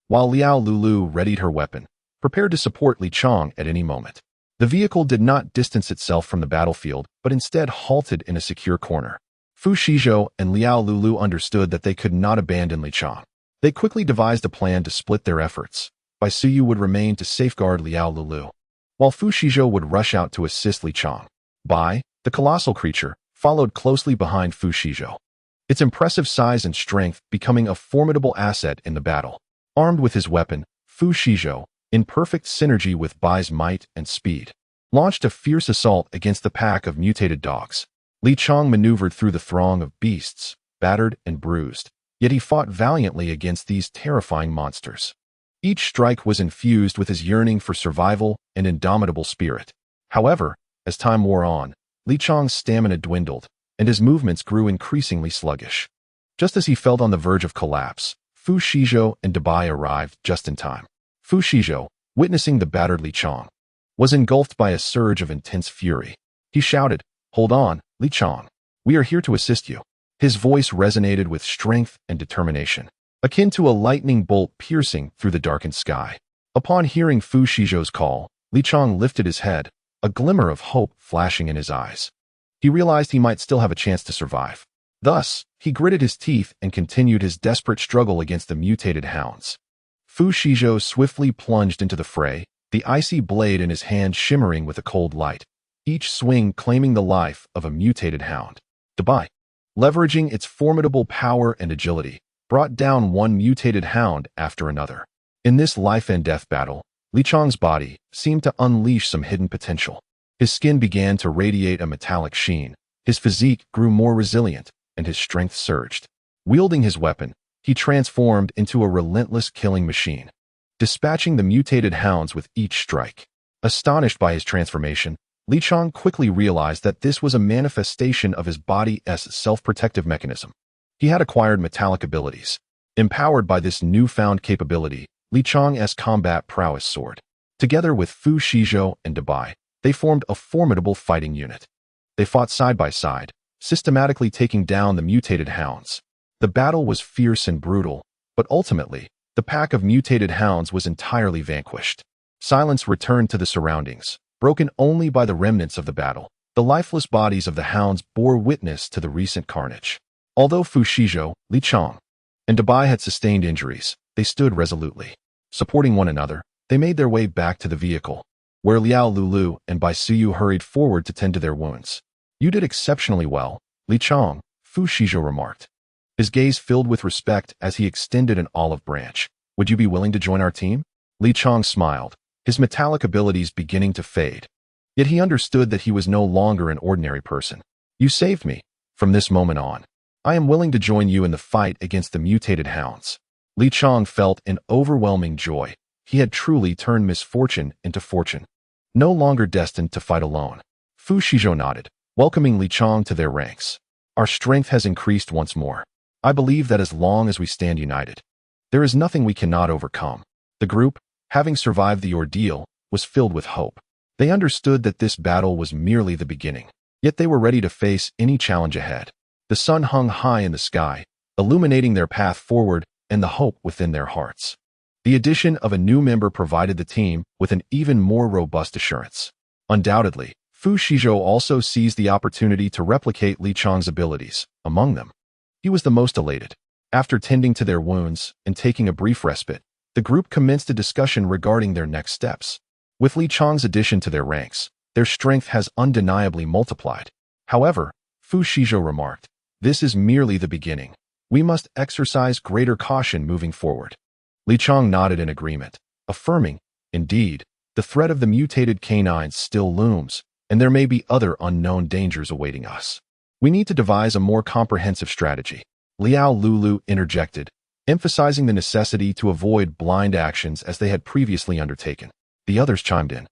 while Liao Lulu readied her weapon, prepared to support Li Chang at any moment. The vehicle did not distance itself from the battlefield, but instead halted in a secure corner. Fu Shizhou and Liao Lulu understood that they could not abandon Li Chang. They quickly devised a plan to split their efforts. Bai Suyu would remain to safeguard Liao Lulu, while Fu Shizhou would rush out to assist Li Chang. Bai, the colossal creature, followed closely behind Fu Shizhou, its impressive size and strength becoming a formidable asset in the battle. Armed with his weapon, Fu Shizhou, in perfect synergy with Bai's might and speed, launched a fierce assault against the pack of mutated dogs. Li Chang maneuvered through the throng of beasts, battered and bruised, yet he fought valiantly against these terrifying monsters. Each strike was infused with his yearning for survival and indomitable spirit. However, as time wore on, Li Chang's stamina dwindled, and his movements grew increasingly sluggish. Just as he felt on the verge of collapse, Fu Shizhou and Dabai arrived just in time. Fu Shizhou, witnessing the battered Li Chang, was engulfed by a surge of intense fury. He shouted, "Hold on, Li Chang. We are here to assist you." His voice resonated with strength and determination, akin to a lightning bolt piercing through the darkened sky. Upon hearing Fu Shizhou's call, Li Chang lifted his head, a glimmer of hope flashing in his eyes. He realized he might still have a chance to survive. Thus, he gritted his teeth and continued his desperate struggle against the mutated hounds. Fu Shizhou swiftly plunged into the fray, the icy blade in his hand shimmering with a cold light, each swing claiming the life of a mutated hound. Dabai, leveraging its formidable power and agility, brought down one mutated hound after another. In this life-and-death battle, Li Chang's body seemed to unleash some hidden potential. His skin began to radiate a metallic sheen, his physique grew more resilient, and his strength surged. Wielding his weapon, he transformed into a relentless killing machine, dispatching the mutated hounds with each strike. Astonished by his transformation, Li Chang quickly realized that this was a manifestation of his body's self-protective mechanism. He had acquired metallic abilities. Empowered by this newfound capability, Li Chang's combat prowess soared. Together with Fu Shizhou and Dabai, they formed a formidable fighting unit. They fought side by side, systematically taking down the mutated hounds. The battle was fierce and brutal, but ultimately, the pack of mutated hounds was entirely vanquished. Silence returned to the surroundings, broken only by the remnants of the battle. The lifeless bodies of the hounds bore witness to the recent carnage. Although Fu Shizhou, Li Chang, and Dabai had sustained injuries, they stood resolutely. Supporting one another, they made their way back to the vehicle, where Liao Lulu and Bai Suyu hurried forward to tend to their wounds. "You did exceptionally well, Li Chang," Fu Shizhou remarked, his gaze filled with respect as he extended an olive branch. "Would you be willing to join our team?" Li Chang smiled, his metallic abilities beginning to fade. Yet he understood that he was no longer an ordinary person. "You saved me. From this moment on, I am willing to join you in the fight against the mutated hounds." Li Chang felt an overwhelming joy. He had truly turned misfortune into fortune, no longer destined to fight alone. Fu Shizhou nodded, welcoming Li Chang to their ranks. "Our strength has increased once more. I believe that as long as we stand united, there is nothing we cannot overcome." The group, having survived the ordeal, was filled with hope. They understood that this battle was merely the beginning, yet they were ready to face any challenge ahead. The sun hung high in the sky, illuminating their path forward and the hope within their hearts. The addition of a new member provided the team with an even more robust assurance. Undoubtedly, Fu Shizhou also seized the opportunity to replicate Li Chang's abilities. Among them, He was the most elated. After tending to their wounds and taking a brief respite, the group commenced a discussion regarding their next steps. With Li Chang's addition to their ranks, their strength has undeniably multiplied. However, Fu Shizhou remarked, "This is merely the beginning. We must exercise greater caution moving forward." Li Chang nodded in agreement, affirming, "Indeed, the threat of the mutated canines still looms, and there may be other unknown dangers awaiting us. We need to devise a more comprehensive strategy." Liao Lulu interjected, emphasizing the necessity to avoid blind actions as they had previously undertaken. The others chimed in,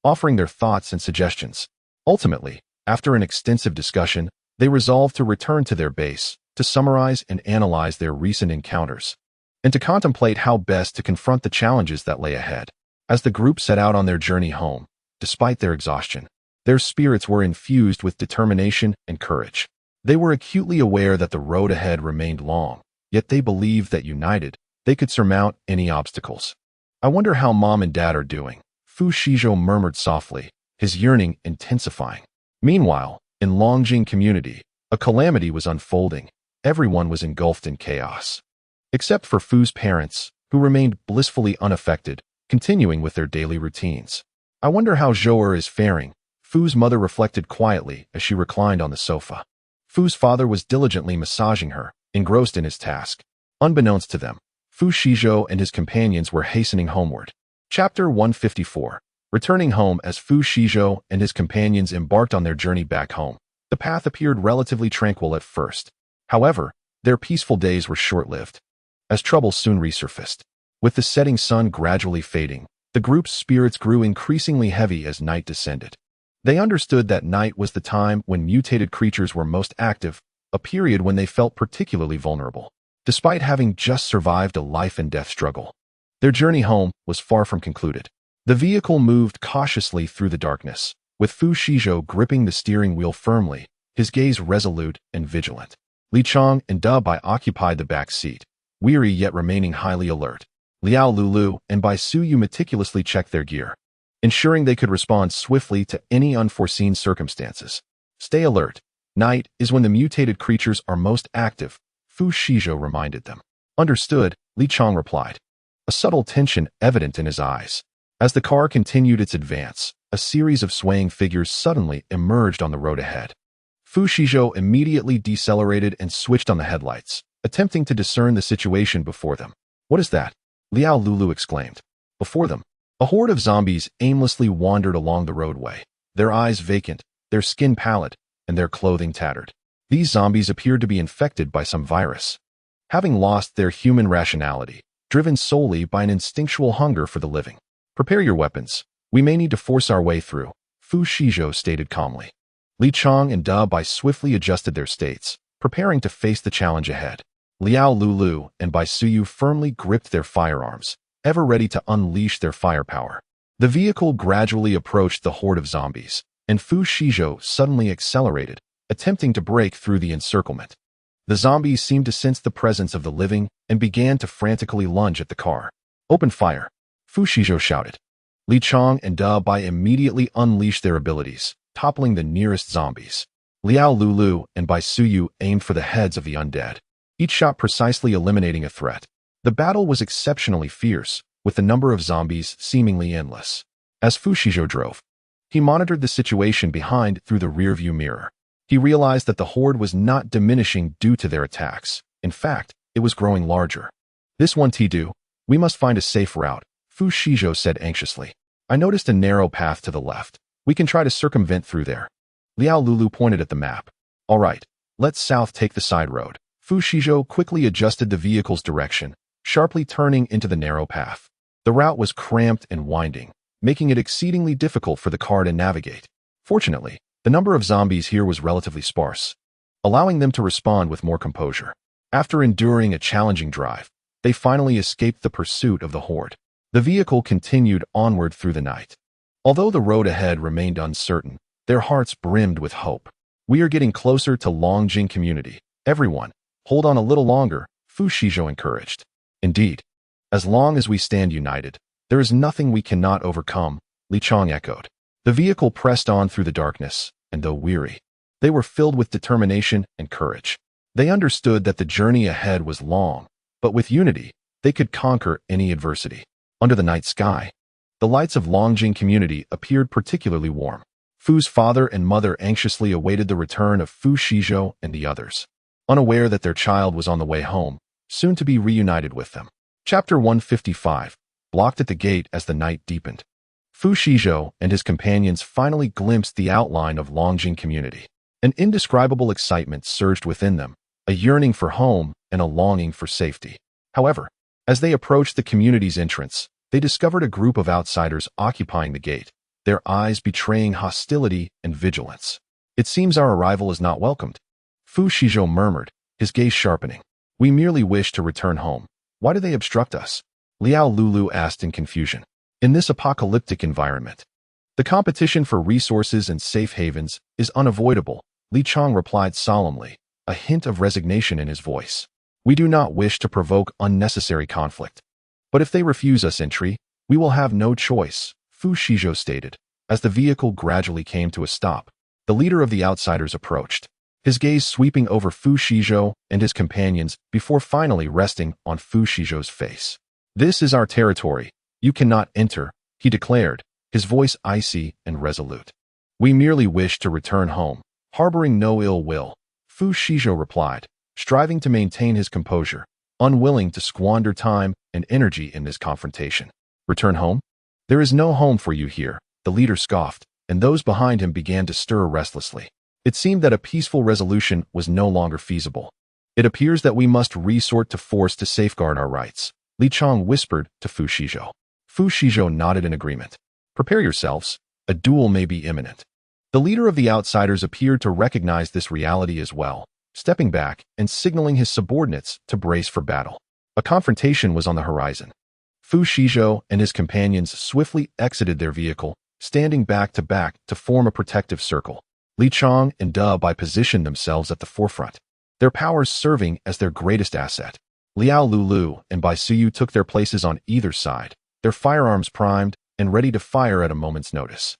offering their thoughts and suggestions. Ultimately, after an extensive discussion, they resolved to return to their base, to summarize and analyze their recent encounters, and to contemplate how best to confront the challenges that lay ahead. As the group set out on their journey home, despite their exhaustion, their spirits were infused with determination and courage. They were acutely aware that the road ahead remained long, yet they believed that united, they could surmount any obstacles. "I wonder how Mom and Dad are doing," Fu Shizhou murmured softly, his yearning intensifying. Meanwhile, in Longjing community, a calamity was unfolding. Everyone was engulfed in chaos. Except for Fu's parents, who remained blissfully unaffected, continuing with their daily routines. "I wonder how Zhou is faring," Fu's mother reflected quietly as she reclined on the sofa. Fu's father was diligently massaging her, engrossed in his task. Unbeknownst to them, Fu Shizhou and his companions were hastening homeward. Chapter 154. Returning home. As Fu Shizhou and his companions embarked on their journey back home, the path appeared relatively tranquil at first. However, their peaceful days were short-lived, as trouble soon resurfaced. With the setting sun gradually fading, the group's spirits grew increasingly heavy as night descended. They understood that night was the time when mutated creatures were most active, a period when they felt particularly vulnerable. Despite having just survived a life-and-death struggle, their journey home was far from concluded. The vehicle moved cautiously through the darkness, with Fu Shizhou gripping the steering wheel firmly, his gaze resolute and vigilant. Li Chang and Da Bai occupied the back seat, weary yet remaining highly alert. Liao Lulu and Bai Suyu meticulously checked their gear, ensuring they could respond swiftly to any unforeseen circumstances. "Stay alert. Night is when the mutated creatures are most active," Fu Shizhou reminded them. "Understood," Li Chang replied, a subtle tension evident in his eyes. As the car continued its advance, a series of swaying figures suddenly emerged on the road ahead. Fu Shizhou immediately decelerated and switched on the headlights, attempting to discern the situation before them. "What is that?" Liao Lulu exclaimed. Before them, a horde of zombies aimlessly wandered along the roadway, their eyes vacant, their skin pallid, and their clothing tattered. These zombies appeared to be infected by some virus, having lost their human rationality, driven solely by an instinctual hunger for the living. "Prepare your weapons. We may need to force our way through," Fu Shizhou stated calmly. Li Chang and Da Bai swiftly adjusted their states, preparing to face the challenge ahead. Liao Lulu and Bai Suyu firmly gripped their firearms, ever ready to unleash their firepower. The vehicle gradually approached the horde of zombies, and Fu Shizhou suddenly accelerated, attempting to break through the encirclement. The zombies seemed to sense the presence of the living and began to frantically lunge at the car. "Open fire!" Fu Shizhou shouted. Li Chang and Da Bai immediately unleashed their abilities, toppling the nearest zombies. Liao Lulu and Bai Suyu aimed for the heads of the undead, each shot precisely eliminating a threat. The battle was exceptionally fierce, with the number of zombies seemingly endless. As Fu Shizhou drove, he monitored the situation behind through the rearview mirror. He realized that the horde was not diminishing due to their attacks. In fact, it was growing larger. "This one to do. We must find a safe route," Fu Shizhou said anxiously. "I noticed a narrow path to the left. We can try to circumvent through there." Liao Lulu pointed at the map. "All right, let's south take the side road." Fu Shizhou quickly adjusted the vehicle's direction, sharply turning into the narrow path. The route was cramped and winding, making it exceedingly difficult for the car to navigate. Fortunately, the number of zombies here was relatively sparse, allowing them to respond with more composure. After enduring a challenging drive, they finally escaped the pursuit of the horde. The vehicle continued onward through the night. Although the road ahead remained uncertain, their hearts brimmed with hope. "We are getting closer to Longjing community. Everyone, hold on a little longer," Fu Shizhou encouraged. "Indeed. As long as we stand united, there is nothing we cannot overcome," Li Chang echoed. The vehicle pressed on through the darkness, and though weary, they were filled with determination and courage. They understood that the journey ahead was long, but with unity, they could conquer any adversity. Under the night sky, the lights of Longjing community appeared particularly warm. Fu's father and mother anxiously awaited the return of Fu Shizhou and the others, unaware that their child was on the way home, soon to be reunited with them. Chapter 155, blocked at the gate as the night deepened. Fu Shizhou and his companions finally glimpsed the outline of Longjing community. An indescribable excitement surged within them, a yearning for home and a longing for safety. However, as they approached the community's entrance, they discovered a group of outsiders occupying the gate, their eyes betraying hostility and vigilance. "It seems our arrival is not welcomed," Fu Shizhou murmured, his gaze sharpening. "We merely wish to return home. Why do they obstruct us?" Liao Lulu asked in confusion. In this apocalyptic environment, the competition for resources and safe havens is unavoidable, Li Chang replied solemnly, a hint of resignation in his voice. "We do not wish to provoke unnecessary conflict. But if they refuse us entry, we will have no choice," Fu Shizhou stated. As the vehicle gradually came to a stop, the leader of the outsiders approached, his gaze sweeping over Fu Shizhou and his companions before finally resting on Fu Shizhou's face. "This is our territory. You cannot enter," he declared, his voice icy and resolute. "We merely wish to return home, harboring no ill will," Fu Shizhou replied, striving to maintain his composure, unwilling to squander time and energy in this confrontation. "Return home? There is no home for you here," the leader scoffed, and those behind him began to stir restlessly. It seemed that a peaceful resolution was no longer feasible. "It appears that we must resort to force to safeguard our rights," Li Chang whispered to Fu Shizhou. Fu Shizhou nodded in agreement. "Prepare yourselves. A duel may be imminent." The leader of the outsiders appeared to recognize this reality as well, stepping back and signaling his subordinates to brace for battle. A confrontation was on the horizon. Fu Shizhou and his companions swiftly exited their vehicle, standing back to form a protective circle. Li Chang and Da Bai positioned themselves at the forefront, their powers serving as their greatest asset. Liao Lulu and Bai Suyu took their places on either side, their firearms primed and ready to fire at a moment's notice.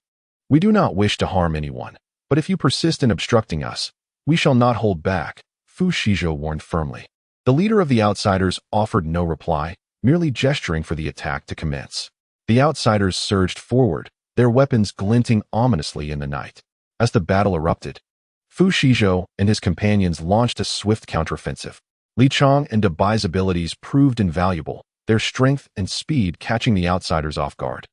"We do not wish to harm anyone, but if you persist in obstructing us, we shall not hold back," Fu Shizhou warned firmly. The leader of the outsiders offered no reply, merely gesturing for the attack to commence. The outsiders surged forward, their weapons glinting ominously in the night. As the battle erupted, Fu Shizhou and his companions launched a swift counteroffensive. Li Chang and Da Bai's abilities proved invaluable, their strength and speed catching the outsiders off guard.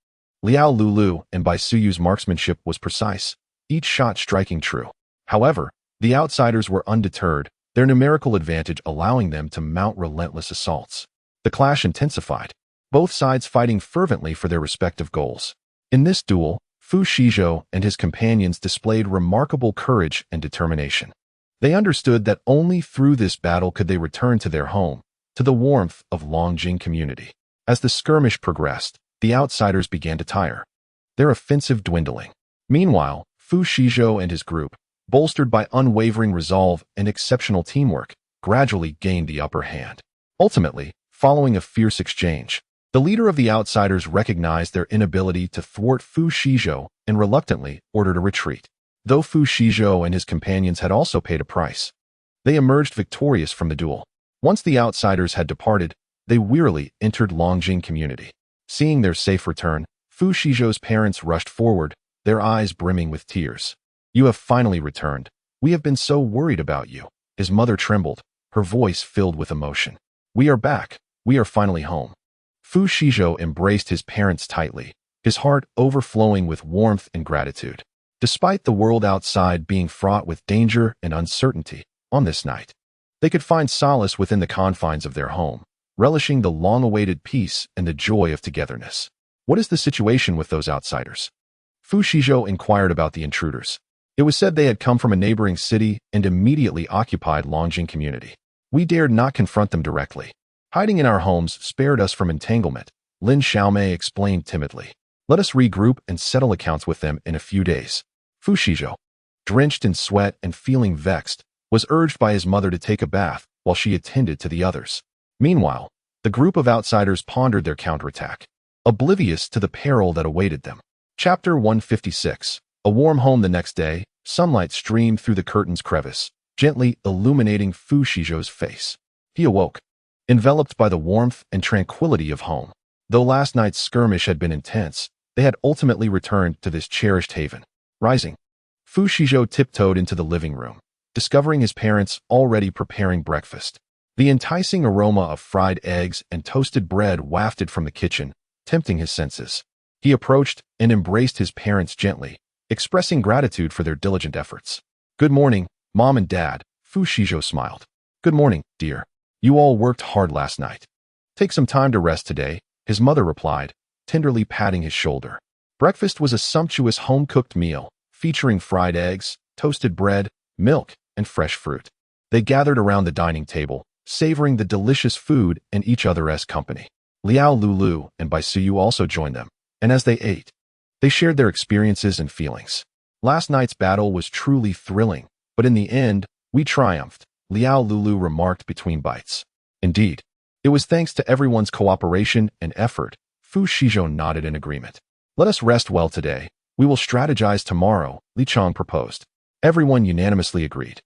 Liao Lulu and Bai Suyu's marksmanship was precise, each shot striking true. However, the outsiders were undeterred, their numerical advantage allowing them to mount relentless assaults. The clash intensified, both sides fighting fervently for their respective goals. In this duel, Fu Shizhou and his companions displayed remarkable courage and determination. They understood that only through this battle could they return to their home, to the warmth of Longjing community. As the skirmish progressed, the outsiders began to tire, their offensive dwindling. Meanwhile, Fu Shizhou and his group, bolstered by unwavering resolve and exceptional teamwork, gradually gained the upper hand. Ultimately, following a fierce exchange, the leader of the outsiders recognized their inability to thwart Fu Shizhou and reluctantly ordered a retreat. Though Fu Shizhou and his companions had also paid a price, they emerged victorious from the duel. Once the outsiders had departed, they wearily entered Longjing community. Seeing their safe return, Fu Shizhou's parents rushed forward, their eyes brimming with tears. "You have finally returned. We have been so worried about you." His mother trembled, her voice filled with emotion. "We are back. We are finally home." Fu Shizhou embraced his parents tightly, his heart overflowing with warmth and gratitude. Despite the world outside being fraught with danger and uncertainty, on this night, they could find solace within the confines of their home, relishing the long-awaited peace and the joy of togetherness. "What is the situation with those outsiders?" Fu Shizhou inquired about the intruders. It was said they had come from a neighboring city and immediately occupied Longjing community. "We dared not confront them directly. Hiding in our homes spared us from entanglement," Lin Xiaomei explained timidly. "Let us regroup and settle accounts with them in a few days." Fu Shizhou, drenched in sweat and feeling vexed, was urged by his mother to take a bath while she attended to the others. Meanwhile, the group of outsiders pondered their counterattack, oblivious to the peril that awaited them. Chapter 156. A warm home. The next day, sunlight streamed through the curtain's crevice, gently illuminating Fu Shizhou's face. He awoke, enveloped by the warmth and tranquility of home. Though last night's skirmish had been intense, they had ultimately returned to this cherished haven. Rising, Fu Shizhou tiptoed into the living room, discovering his parents already preparing breakfast. The enticing aroma of fried eggs and toasted bread wafted from the kitchen, tempting his senses. He approached and embraced his parents gently, expressing gratitude for their diligent efforts. "Good morning, Mom and Dad," Fu Shizhou smiled. "Good morning, dear. You all worked hard last night. Take some time to rest today," his mother replied, tenderly patting his shoulder. Breakfast was a sumptuous home-cooked meal, featuring fried eggs, toasted bread, milk, and fresh fruit. They gathered around the dining table, savoring the delicious food and each other's company. Liao Lulu and Bai Suyu also joined them, and as they ate, they shared their experiences and feelings. "Last night's battle was truly thrilling, but in the end, we triumphed," Liao Lulu remarked between bites. "Indeed, it was thanks to everyone's cooperation and effort," Fu Shizhou nodded in agreement. "Let us rest well today. We will strategize tomorrow," Li Chang proposed. Everyone unanimously agreed,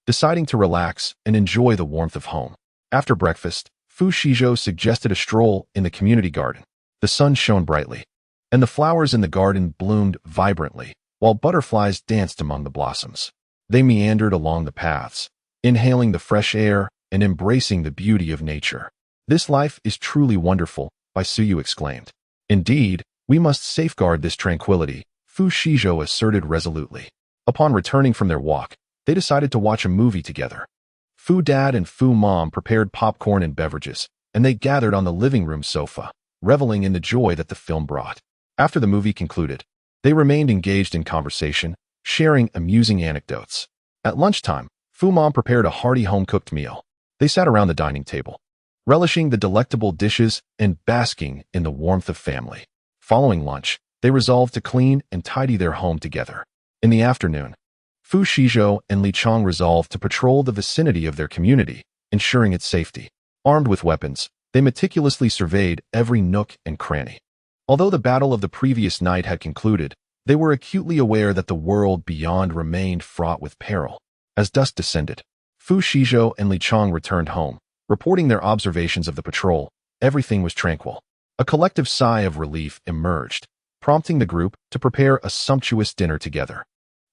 deciding to relax and enjoy the warmth of home. After breakfast, Fu Shizhou suggested a stroll in the community garden. The sun shone brightly, and the flowers in the garden bloomed vibrantly, while butterflies danced among the blossoms. They meandered along the paths, inhaling the fresh air and embracing the beauty of nature. "This life is truly wonderful," Bai Suyu exclaimed. "Indeed, we must safeguard this tranquility," Fu Shizhou asserted resolutely. Upon returning from their walk, they decided to watch a movie together. Fu Dad and Fu Mom prepared popcorn and beverages, and they gathered on the living room sofa, reveling in the joy that the film brought. After the movie concluded, they remained engaged in conversation, sharing amusing anecdotes. At lunchtime, Fu Mom prepared a hearty home-cooked meal. They sat around the dining table, relishing the delectable dishes and basking in the warmth of family. Following lunch, they resolved to clean and tidy their home together. In the afternoon, Fu Shizhou and Li Chang resolved to patrol the vicinity of their community, ensuring its safety. Armed with weapons, they meticulously surveyed every nook and cranny. Although the battle of the previous night had concluded, they were acutely aware that the world beyond remained fraught with peril. As dusk descended, Fu Shizhou and Li Chang returned home, reporting their observations of the patrol. Everything was tranquil. A collective sigh of relief emerged, prompting the group to prepare a sumptuous dinner together.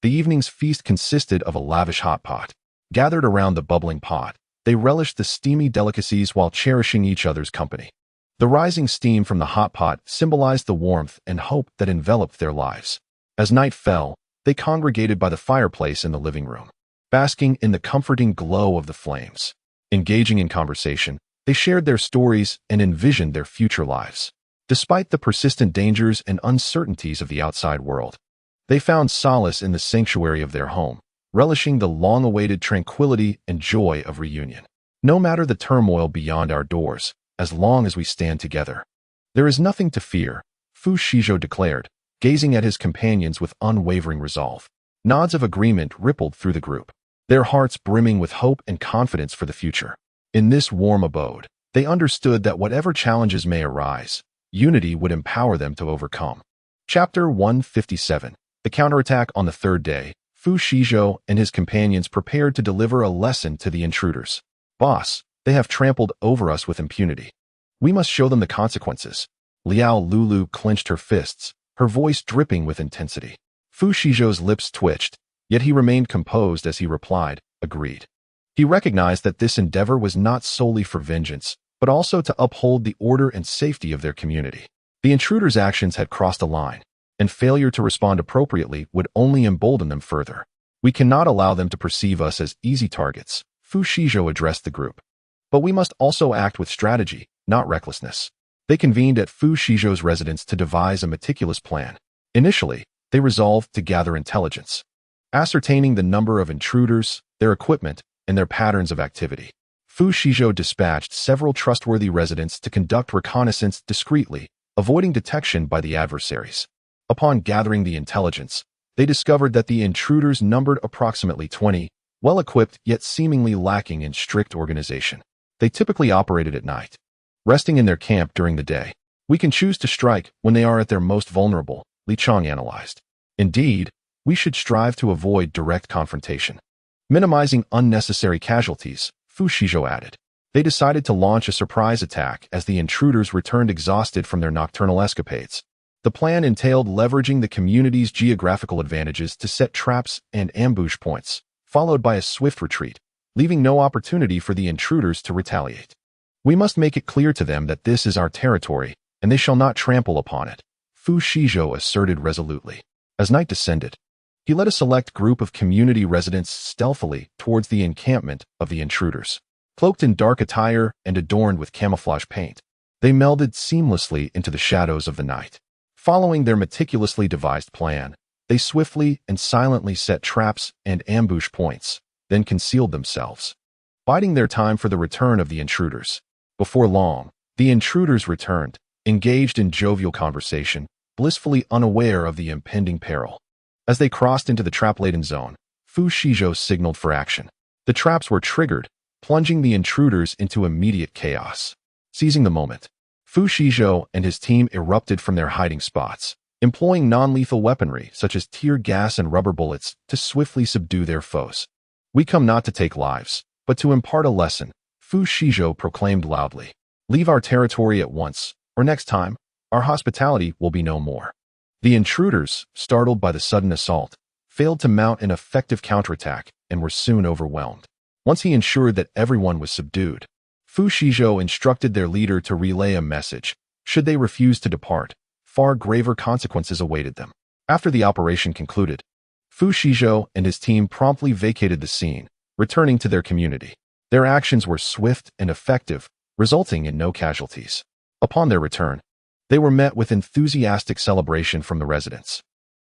The evening's feast consisted of a lavish hot pot. Gathered around the bubbling pot, they relished the steamy delicacies while cherishing each other's company. The rising steam from the hot pot symbolized the warmth and hope that enveloped their lives. As night fell, they congregated by the fireplace in the living room, basking in the comforting glow of the flames. Engaging in conversation, they shared their stories and envisioned their future lives. Despite the persistent dangers and uncertainties of the outside world, they found solace in the sanctuary of their home, relishing the long-awaited tranquility and joy of reunion. "No matter the turmoil beyond our doors, as long as we stand together, there is nothing to fear," Fu Shizhou declared, gazing at his companions with unwavering resolve. Nods of agreement rippled through the group, their hearts brimming with hope and confidence for the future. In this warm abode, they understood that whatever challenges may arise, unity would empower them to overcome. Chapter 157. The counterattack. On the third day, Fu Shizhou and his companions prepared to deliver a lesson to the intruders. "Boss, they have trampled over us with impunity. We must show them the consequences." Liao Lulu clenched her fists, her voice dripping with intensity. Fu Shizhou's lips twitched, yet he remained composed as he replied, "Agreed." He recognized that this endeavor was not solely for vengeance, but also to uphold the order and safety of their community. The intruders' actions had crossed a line, and failure to respond appropriately would only embolden them further. "We cannot allow them to perceive us as easy targets," Fu Shizhou addressed the group. "But we must also act with strategy, not recklessness." They convened at Fu Shizhou's residence to devise a meticulous plan. Initially, they resolved to gather intelligence, ascertaining the number of intruders, their equipment, and their patterns of activity. Fu Shizhou dispatched several trustworthy residents to conduct reconnaissance discreetly, avoiding detection by the adversaries. Upon gathering the intelligence, they discovered that the intruders numbered approximately 20, well-equipped yet seemingly lacking in strict organization. They typically operated at night, resting in their camp during the day. "We can choose to strike when they are at their most vulnerable," Li Chang analyzed. "Indeed, we should strive to avoid direct confrontation. Minimizing unnecessary casualties, Fu Shizhou added. They decided to launch a surprise attack as the intruders returned exhausted from their nocturnal escapades. The plan entailed leveraging the community's geographical advantages to set traps and ambush points, followed by a swift retreat, leaving no opportunity for the intruders to retaliate. We must make it clear to them that this is our territory, and they shall not trample upon it, Fu Shizhou asserted resolutely. As night descended, he led a select group of community residents stealthily towards the encampment of the intruders. Cloaked in dark attire and adorned with camouflage paint, they melded seamlessly into the shadows of the night. Following their meticulously devised plan, they swiftly and silently set traps and ambush points, then concealed themselves, biding their time for the return of the intruders. Before long, the intruders returned, engaged in jovial conversation, blissfully unaware of the impending peril. As they crossed into the trap-laden zone, Fu Shizhou signaled for action. The traps were triggered, plunging the intruders into immediate chaos. Seizing the moment, Fu Shizhou and his team erupted from their hiding spots, employing non-lethal weaponry such as tear gas and rubber bullets to swiftly subdue their foes. "We come not to take lives, but to impart a lesson," Fu Shizhou proclaimed loudly. "Leave our territory at once, or next time, our hospitality will be no more." The intruders, startled by the sudden assault, failed to mount an effective counterattack and were soon overwhelmed. Once he ensured that everyone was subdued, Fu Shizhou instructed their leader to relay a message. Should they refuse to depart, far graver consequences awaited them. After the operation concluded, Fu Shizhou and his team promptly vacated the scene, returning to their community. Their actions were swift and effective, resulting in no casualties. Upon their return, they were met with enthusiastic celebration from the residents.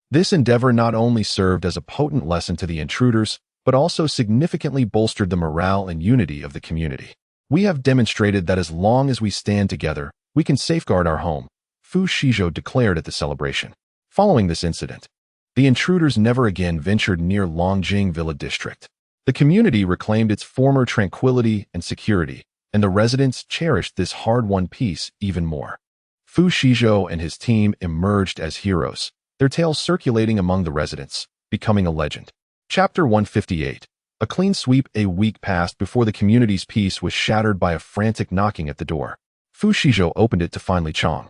This endeavor not only served as a potent lesson to the intruders, but also significantly bolstered the morale and unity of the community. "We have demonstrated that as long as we stand together, we can safeguard our home," Fu Shizhou declared at the celebration. Following this incident, the intruders never again ventured near Longjing Villa District. The community reclaimed its former tranquility and security, and the residents cherished this hard-won peace even more. Fu Shizhou and his team emerged as heroes, their tales circulating among the residents, becoming a legend. Chapter 158. A clean sweep. A week passed before the community's peace was shattered by a frantic knocking at the door. Fu Shizhou opened it to find Li Chang,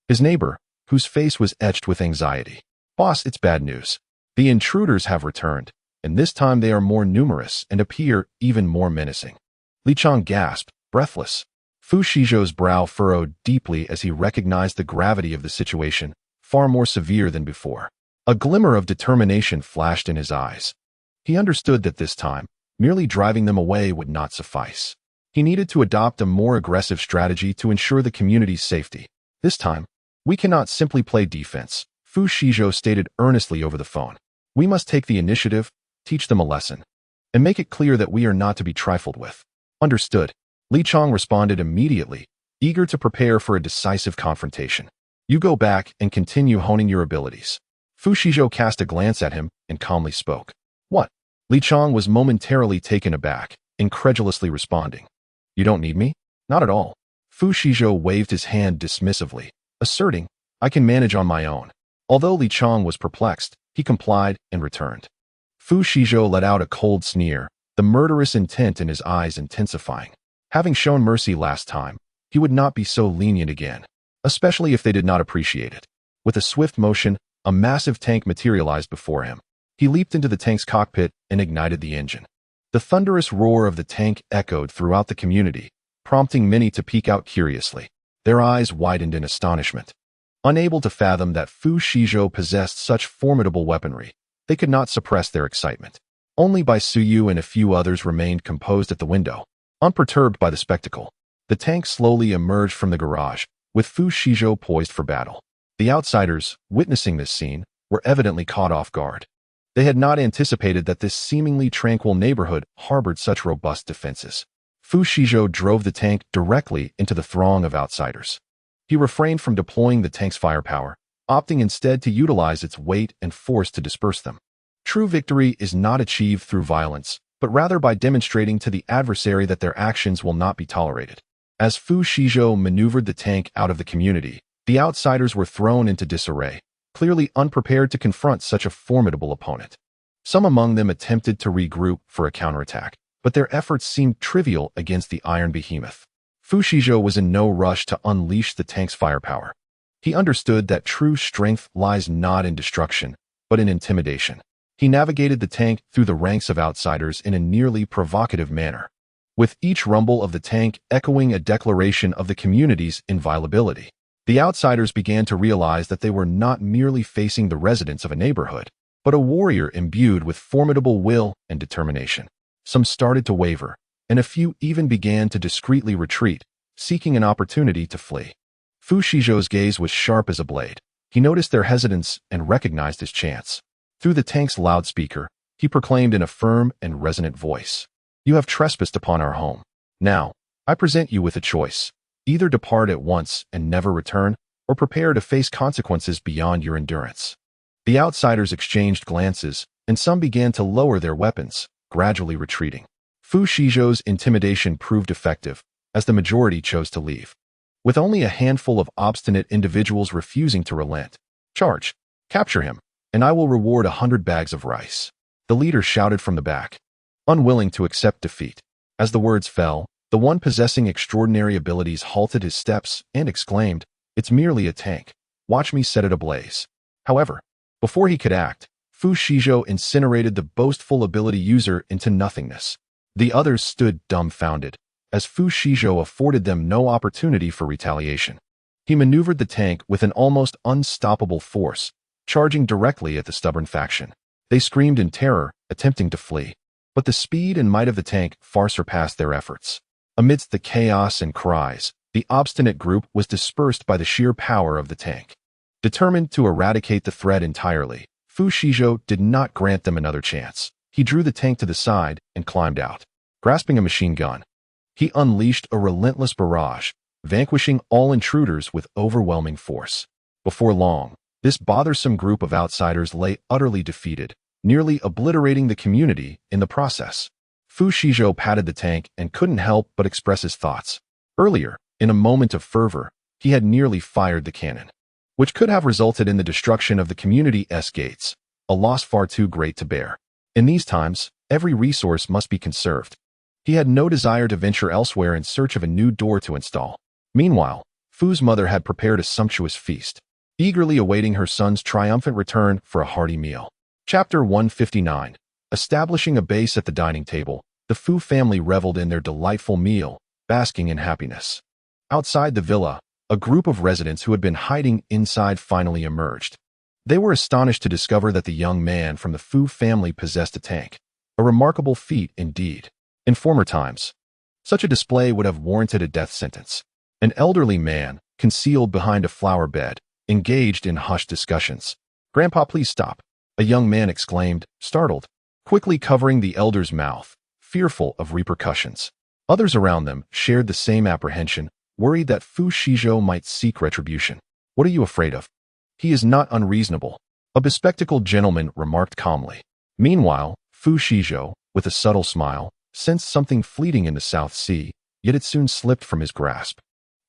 his neighbor, whose face was etched with anxiety. "Boss, it's bad news. The intruders have returned, and this time they are more numerous and appear even more menacing." Li Chang gasped, breathless. Fu Shizhou's brow furrowed deeply as he recognized the gravity of the situation, far more severe than before. A glimmer of determination flashed in his eyes. He understood that this time, merely driving them away would not suffice. He needed to adopt a more aggressive strategy to ensure the community's safety. "This time, we cannot simply play defense," Fu Shizhou stated earnestly over the phone. "We must take the initiative, teach them a lesson, and make it clear that we are not to be trifled with." "Understood," Li Chang responded immediately, eager to prepare for a decisive confrontation. "You go back and continue honing your abilities." Fu Shizhou cast a glance at him and calmly spoke. "What?" Li Chang was momentarily taken aback, incredulously responding. "You don't need me?" "Not at all." Fu Shizhou waved his hand dismissively, asserting, "I can manage on my own." Although Li Chang was perplexed, he complied and returned. Fu Shizhou let out a cold sneer, the murderous intent in his eyes intensifying. Having shown mercy last time, he would not be so lenient again, especially if they did not appreciate it. With a swift motion, a massive tank materialized before him. He leaped into the tank's cockpit and ignited the engine. The thunderous roar of the tank echoed throughout the community, prompting many to peek out curiously. Their eyes widened in astonishment. Unable to fathom that Fu Shizhou possessed such formidable weaponry, they could not suppress their excitement. Only Bai Suyu and a few others remained composed at the window, unperturbed by the spectacle. The tank slowly emerged from the garage, with Fu Shizhou poised for battle. The outsiders, witnessing this scene, were evidently caught off guard. They had not anticipated that this seemingly tranquil neighborhood harbored such robust defenses. Fu Shizhou drove the tank directly into the throng of outsiders. He refrained from deploying the tank's firepower, opting instead to utilize its weight and force to disperse them. True victory is not achieved through violence, but rather by demonstrating to the adversary that their actions will not be tolerated. As Fu Shizhou maneuvered the tank out of the community, the outsiders were thrown into disarray, clearly unprepared to confront such a formidable opponent. Some among them attempted to regroup for a counterattack, but their efforts seemed trivial against the iron behemoth. Fu Shizhou was in no rush to unleash the tank's firepower. He understood that true strength lies not in destruction, but in intimidation. He navigated the tank through the ranks of outsiders in a nearly provocative manner, with each rumble of the tank echoing a declaration of the community's inviolability. The outsiders began to realize that they were not merely facing the residents of a neighborhood, but a warrior imbued with formidable will and determination. Some started to waver, and a few even began to discreetly retreat, seeking an opportunity to flee. Fu Shizhou's gaze was sharp as a blade. He noticed their hesitance and recognized his chance. Through the tank's loudspeaker, he proclaimed in a firm and resonant voice, "You have trespassed upon our home. Now, I present you with a choice. Either depart at once and never return, or prepare to face consequences beyond your endurance." The outsiders exchanged glances, and some began to lower their weapons, gradually retreating. Fu Shizhou's intimidation proved effective, as the majority chose to leave. With only a handful of obstinate individuals refusing to relent, "Charge! Capture him, and I will reward 100 bags of rice," the leader shouted from the back, unwilling to accept defeat. As the words fell, the one possessing extraordinary abilities halted his steps and exclaimed, "It's merely a tank. Watch me set it ablaze." However, before he could act, Fu Shizhou incinerated the boastful ability user into nothingness. The others stood dumbfounded, as Fu Shizhou afforded them no opportunity for retaliation. He maneuvered the tank with an almost unstoppable force, charging directly at the stubborn faction. They screamed in terror, attempting to flee, but the speed and might of the tank far surpassed their efforts. Amidst the chaos and cries, the obstinate group was dispersed by the sheer power of the tank. Determined to eradicate the threat entirely, Fu Shizhou did not grant them another chance. He drew the tank to the side and climbed out. Grasping a machine gun, he unleashed a relentless barrage, vanquishing all intruders with overwhelming force. Before long, this bothersome group of outsiders lay utterly defeated, nearly obliterating the community in the process. Fu Shizhou patted the tank and couldn't help but express his thoughts. Earlier, in a moment of fervor, he had nearly fired the cannon, which could have resulted in the destruction of the community's gates, a loss far too great to bear. In these times, every resource must be conserved. He had no desire to venture elsewhere in search of a new door to install. Meanwhile, Fu's mother had prepared a sumptuous feast, eagerly awaiting her son's triumphant return for a hearty meal. Chapter 159. Establishing a base at the dining table, the Fu family reveled in their delightful meal, basking in happiness. Outside the villa, a group of residents who had been hiding inside finally emerged. They were astonished to discover that the young man from the Fu family possessed a tank, a remarkable feat indeed. In former times, such a display would have warranted a death sentence. An elderly man, concealed behind a flower bed, engaged in hushed discussions. "Grandpa, please stop," a young man exclaimed, startled, quickly covering the elder's mouth, fearful of repercussions. Others around them shared the same apprehension, worried that Fu Shizhou might seek retribution. "What are you afraid of? He is not unreasonable," a bespectacled gentleman remarked calmly. Meanwhile, Fu Shizhou, with a subtle smile, sensed something fleeting in the South Sea, yet it soon slipped from his grasp.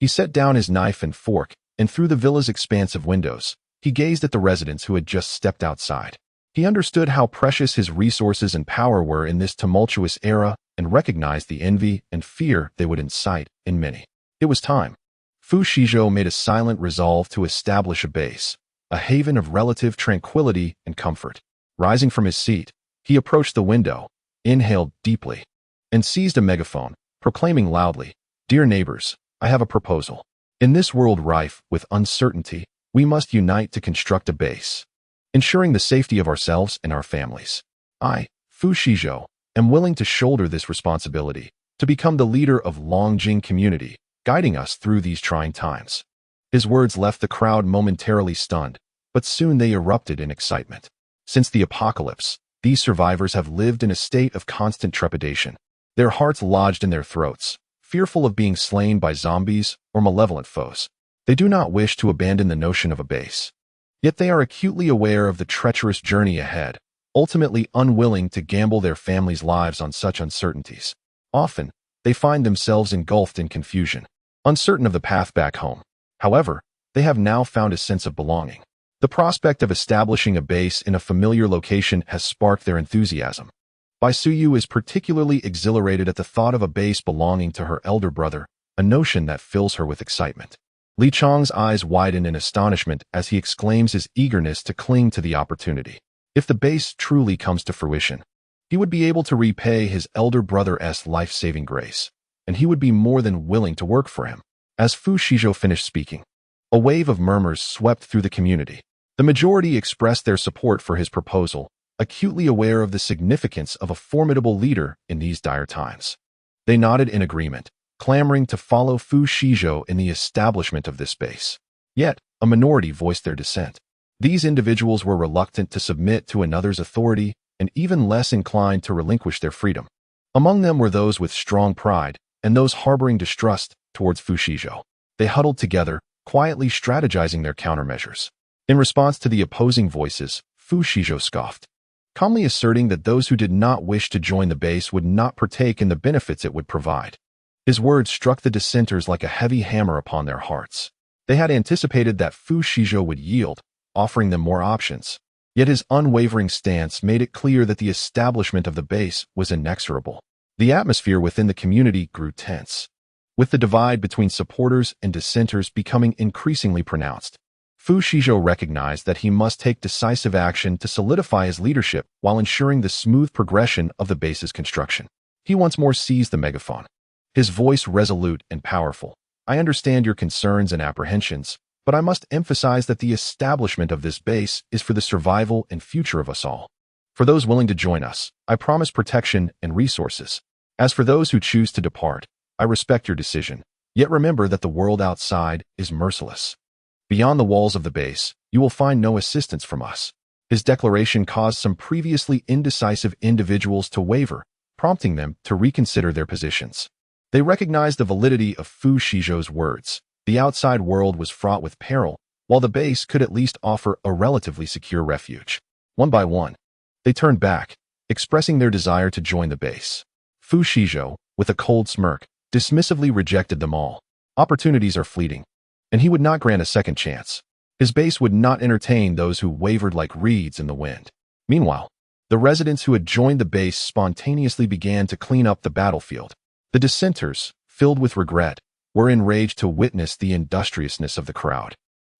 He set down his knife and fork, and through the villa's expansive windows, he gazed at the residents who had just stepped outside. He understood how precious his resources and power were in this tumultuous era and recognized the envy and fear they would incite in many. It was time. Fu Shizhou made a silent resolve to establish a base, a haven of relative tranquility and comfort. Rising from his seat, he approached the window, inhaled deeply, and seized a megaphone, proclaiming loudly, "Dear neighbors, I have a proposal. In this world rife with uncertainty, we must unite to construct a base, ensuring the safety of ourselves and our families. I, Fu Shizhou, am willing to shoulder this responsibility, to become the leader of Longjing community, guiding us through these trying times." His words left the crowd momentarily stunned, but soon they erupted in excitement. Since the apocalypse, these survivors have lived in a state of constant trepidation, their hearts lodged in their throats, fearful of being slain by zombies or malevolent foes. They do not wish to abandon the notion of a base. Yet they are acutely aware of the treacherous journey ahead, ultimately unwilling to gamble their families' lives on such uncertainties. Often, they find themselves engulfed in confusion, uncertain of the path back home. However, they have now found a sense of belonging. The prospect of establishing a base in a familiar location has sparked their enthusiasm. Bai Suyu is particularly exhilarated at the thought of a base belonging to her elder brother, a notion that fills her with excitement. Li Chang's eyes widen in astonishment as he exclaims his eagerness to cling to the opportunity. If the base truly comes to fruition, he would be able to repay his elder brother's life-saving grace, and he would be more than willing to work for him. As Fu Shizhou finished speaking, a wave of murmurs swept through the community. The majority expressed their support for his proposal, acutely aware of the significance of a formidable leader in these dire times. They nodded in agreement, clamoring to follow Fu Shizhou in the establishment of this base. Yet, a minority voiced their dissent. These individuals were reluctant to submit to another's authority and even less inclined to relinquish their freedom. Among them were those with strong pride and those harboring distrust towards Fu Shizhou. They huddled together, quietly strategizing their countermeasures. In response to the opposing voices, Fu Shizhou scoffed, calmly asserting that those who did not wish to join the base would not partake in the benefits it would provide. His words struck the dissenters like a heavy hammer upon their hearts. They had anticipated that Fu Shizhou would yield, offering them more options. Yet his unwavering stance made it clear that the establishment of the base was inexorable. The atmosphere within the community grew tense, with the divide between supporters and dissenters becoming increasingly pronounced. Fu Shizhou recognized that he must take decisive action to solidify his leadership while ensuring the smooth progression of the base's construction. He once more seized the megaphone, his voice resolute and powerful. I understand your concerns and apprehensions, but I must emphasize that the establishment of this base is for the survival and future of us all. For those willing to join us, I promise protection and resources. As for those who choose to depart, I respect your decision, yet remember that the world outside is merciless. Beyond the walls of the base, you will find no assistance from us. His declaration caused some previously indecisive individuals to waver, prompting them to reconsider their positions. They recognized the validity of Fu Shizhou's words. The outside world was fraught with peril, while the base could at least offer a relatively secure refuge. One by one, they turned back, expressing their desire to join the base. Fu Shizhou, with a cold smirk, dismissively rejected them all. Opportunities are fleeting, and he would not grant a second chance. His base would not entertain those who wavered like reeds in the wind. Meanwhile, the residents who had joined the base spontaneously began to clean up the battlefield. The dissenters, filled with regret, were enraged to witness the industriousness of the crowd.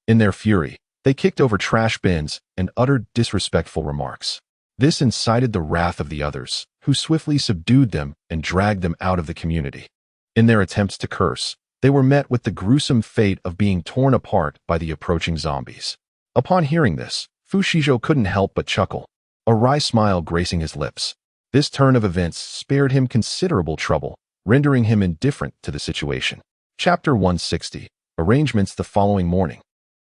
In their fury, they kicked over trash bins and uttered disrespectful remarks. This incited the wrath of the others, who swiftly subdued them and dragged them out of the community. In their attempts to curse, they were met with the gruesome fate of being torn apart by the approaching zombies. Upon hearing this, Fu Shizhou couldn't help but chuckle, a wry smile gracing his lips. This turn of events spared him considerable trouble, rendering him indifferent to the situation. Chapter 160. Arrangements the following morning.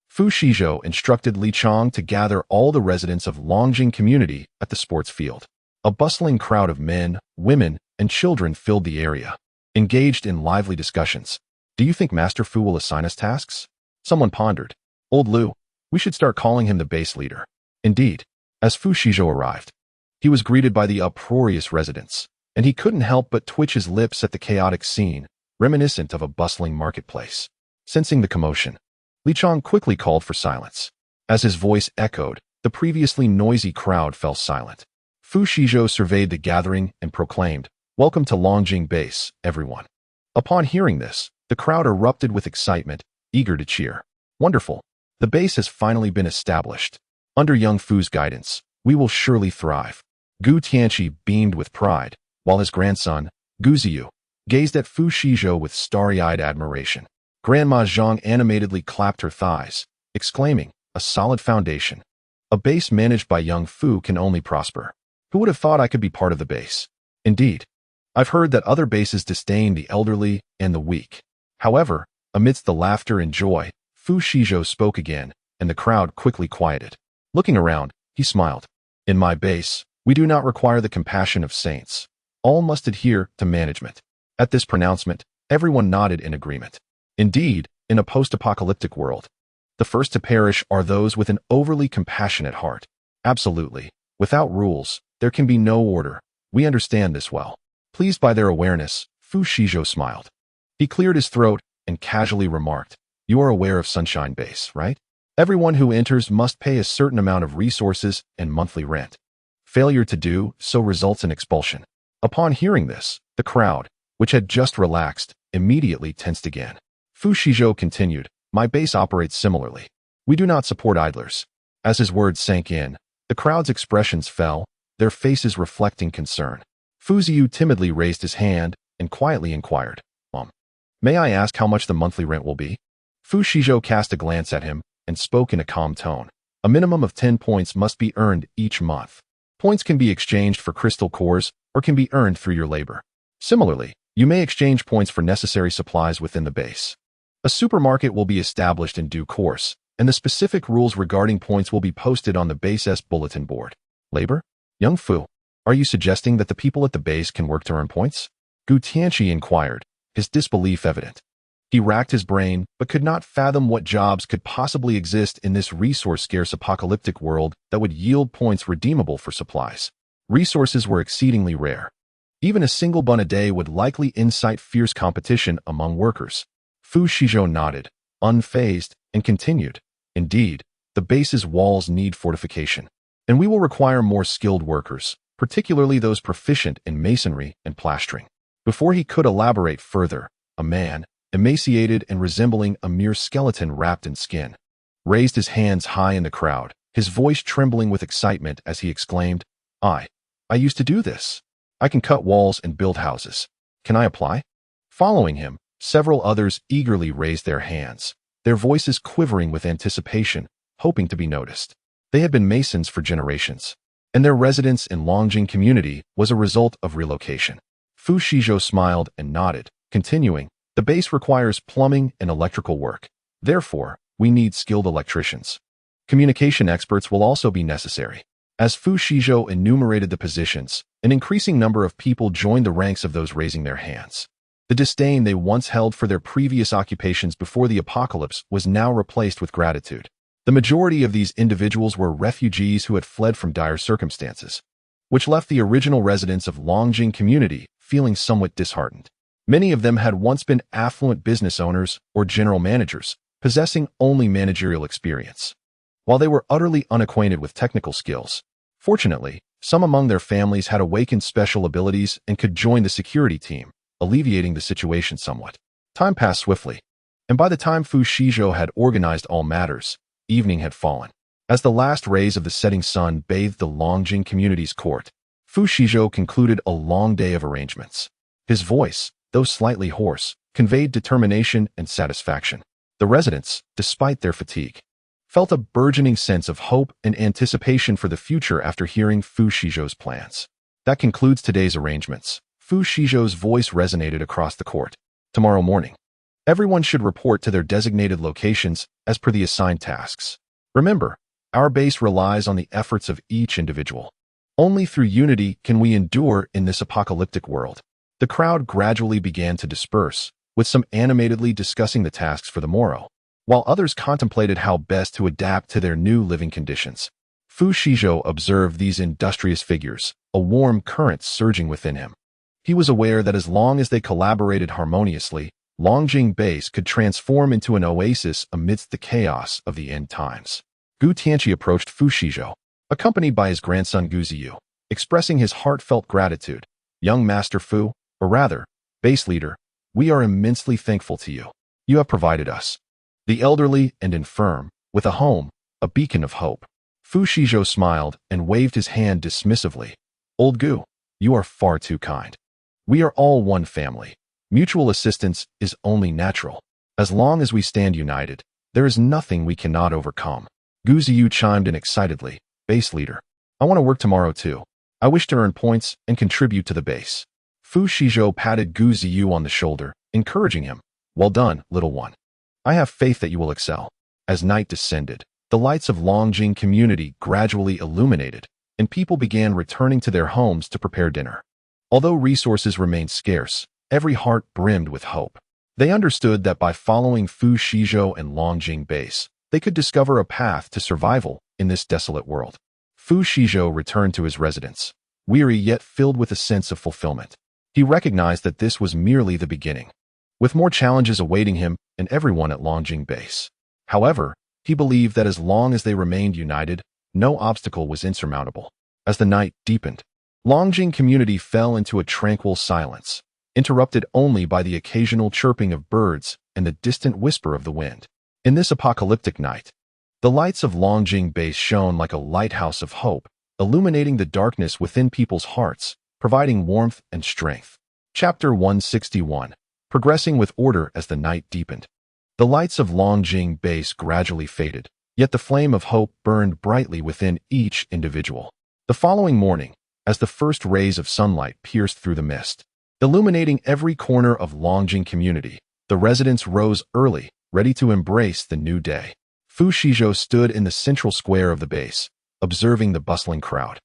Fu Shizhou instructed Li Chang to gather all the residents of Longjing community at the sports field. A bustling crowd of men, women, and children filled the area, engaged in lively discussions. Do you think Master Fu will assign us tasks? Someone pondered. Old Lu, we should start calling him the base leader. Indeed, as Fu Shizhou arrived, he was greeted by the uproarious residents, and he couldn't help but twitch his lips at the chaotic scene, reminiscent of a bustling marketplace. Sensing the commotion, Li Chang quickly called for silence. As his voice echoed, the previously noisy crowd fell silent. Fu Shizhou surveyed the gathering and proclaimed, "Welcome to Longjing Base, everyone." Upon hearing this, the crowd erupted with excitement, eager to cheer. Wonderful! The base has finally been established. Under young Fu's guidance, we will surely thrive. Gu Tianqi beamed with pride, while his grandson, Gu Ziyu, gazed at Fu Shizhou with starry-eyed admiration. Grandma Zhang animatedly clapped her thighs, exclaiming, "A solid foundation. A base managed by young Fu can only prosper. Who would have thought I could be part of the base? Indeed, I've heard that other bases disdain the elderly and the weak." However, amidst the laughter and joy, Fu Shizhou spoke again, and the crowd quickly quieted. Looking around, he smiled. "In my base, we do not require the compassion of saints. All must adhere to management." At this pronouncement, everyone nodded in agreement. Indeed, in a post-apocalyptic world, the first to perish are those with an overly compassionate heart. Absolutely. Without rules, there can be no order. We understand this well. Pleased by their awareness, Fu Shizhou smiled. He cleared his throat and casually remarked, "You are aware of Sunshine Base, right? Everyone who enters must pay a certain amount of resources and monthly rent. Failure to do so results in expulsion. Upon hearing this, the crowd, which had just relaxed, immediately tensed again. Fu Shizhou continued, "My base operates similarly. We do not support idlers." As his words sank in, the crowd's expressions fell, their faces reflecting concern. Fu Ziyu timidly raised his hand and quietly inquired, "May I ask how much the monthly rent will be?" Fu Shizhou cast a glance at him and spoke in a calm tone. "A minimum of 10 points must be earned each month. Points can be exchanged for crystal cores or can be earned through your labor. Similarly, you may exchange points for necessary supplies within the base. A supermarket will be established in due course, and the specific rules regarding points will be posted on the base's bulletin board." Labor? Young Fu, are you suggesting that the people at the base can work to earn points? Gu Tianqi inquired, his disbelief evident. He racked his brain, but could not fathom what jobs could possibly exist in this resource-scarce apocalyptic world that would yield points redeemable for supplies. Resources were exceedingly rare. Even a single bun a day would likely incite fierce competition among workers. Fu Shizhou nodded, unfazed, and continued, "Indeed, the base's walls need fortification, and we will require more skilled workers, particularly those proficient in masonry and plastering." Before he could elaborate further, a man, emaciated and resembling a mere skeleton wrapped in skin, raised his hands high in the crowd, his voice trembling with excitement as he exclaimed, I used to do this. I can cut walls and build houses. Can I apply?" Following him, several others eagerly raised their hands, their voices quivering with anticipation, hoping to be noticed. They had been masons for generations, and their residence in Longjing community was a result of relocation. Fu Shizhou smiled and nodded, continuing, "The base requires plumbing and electrical work. Therefore, we need skilled electricians. Communication experts will also be necessary." As Fu Shizhou enumerated the positions, an increasing number of people joined the ranks of those raising their hands. The disdain they once held for their previous occupations before the apocalypse was now replaced with gratitude. The majority of these individuals were refugees who had fled from dire circumstances, which left the original residents of Longjing community feeling somewhat disheartened. Many of them had once been affluent business owners or general managers, possessing only managerial experience. While they were utterly unacquainted with technical skills, fortunately, some among their families had awakened special abilities and could join the security team, alleviating the situation somewhat. Time passed swiftly, and by the time Fu Shizhou had organized all matters, evening had fallen. As the last rays of the setting sun bathed the Longjing community's court, Fu Shizhou concluded a long day of arrangements. His voice, though slightly hoarse, conveyed determination and satisfaction. The residents, despite their fatigue, felt a burgeoning sense of hope and anticipation for the future after hearing Fu Shizhou's plans. "That concludes today's arrangements." Fu Shizhou's voice resonated across the court. "Tomorrow morning, everyone should report to their designated locations as per the assigned tasks. Remember, our base relies on the efforts of each individual. Only through unity can we endure in this apocalyptic world." The crowd gradually began to disperse, with some animatedly discussing the tasks for the morrow, while others contemplated how best to adapt to their new living conditions. Fu Shizhou observed these industrious figures, a warm current surging within him. He was aware that as long as they collaborated harmoniously, Longjing Base could transform into an oasis amidst the chaos of the end times. Gu Tianqi approached Fu Shizhou, accompanied by his grandson Gu Ziyu, expressing his heartfelt gratitude. "Young Master Fu, or rather, base leader, we are immensely thankful to you. You have provided us, the elderly and infirm, with a home, a beacon of hope." Fu Shizhou smiled and waved his hand dismissively. "Old Gu, you are far too kind. We are all one family. Mutual assistance is only natural. As long as we stand united, there is nothing we cannot overcome." Gu Ziyu chimed in excitedly, "Base leader, I want to work tomorrow too. I wish to earn points and contribute to the base." Fu Shizhou patted Gu Ziyu on the shoulder, encouraging him. "Well done, little one. I have faith that you will excel." As night descended, the lights of Longjing community gradually illuminated, and people began returning to their homes to prepare dinner. Although resources remained scarce, every heart brimmed with hope. They understood that by following Fu Shizhou and Longjing Base, they could discover a path to survival in this desolate world. Fu Shizhou returned to his residence, weary yet filled with a sense of fulfillment. He recognized that this was merely the beginning, with more challenges awaiting him and everyone at Longjing Base. However, He believed that as long as they remained united, no obstacle was insurmountable. As the night deepened, Longjing community fell into a tranquil silence, interrupted only by the occasional chirping of birds and the distant whisper of the wind. In this apocalyptic night, the lights of Longjing Base shone like a lighthouse of hope, illuminating the darkness within people's hearts, providing warmth and strength. Chapter 161. Progressing with order as the night deepened. The lights of Longjing Base gradually faded, yet the flame of hope burned brightly within each individual. The following morning, as the first rays of sunlight pierced through the mist, illuminating every corner of Longjing community, the residents rose early, ready to embrace the new day. Fu Shizhou stood in the central square of the base, observing the bustling crowd.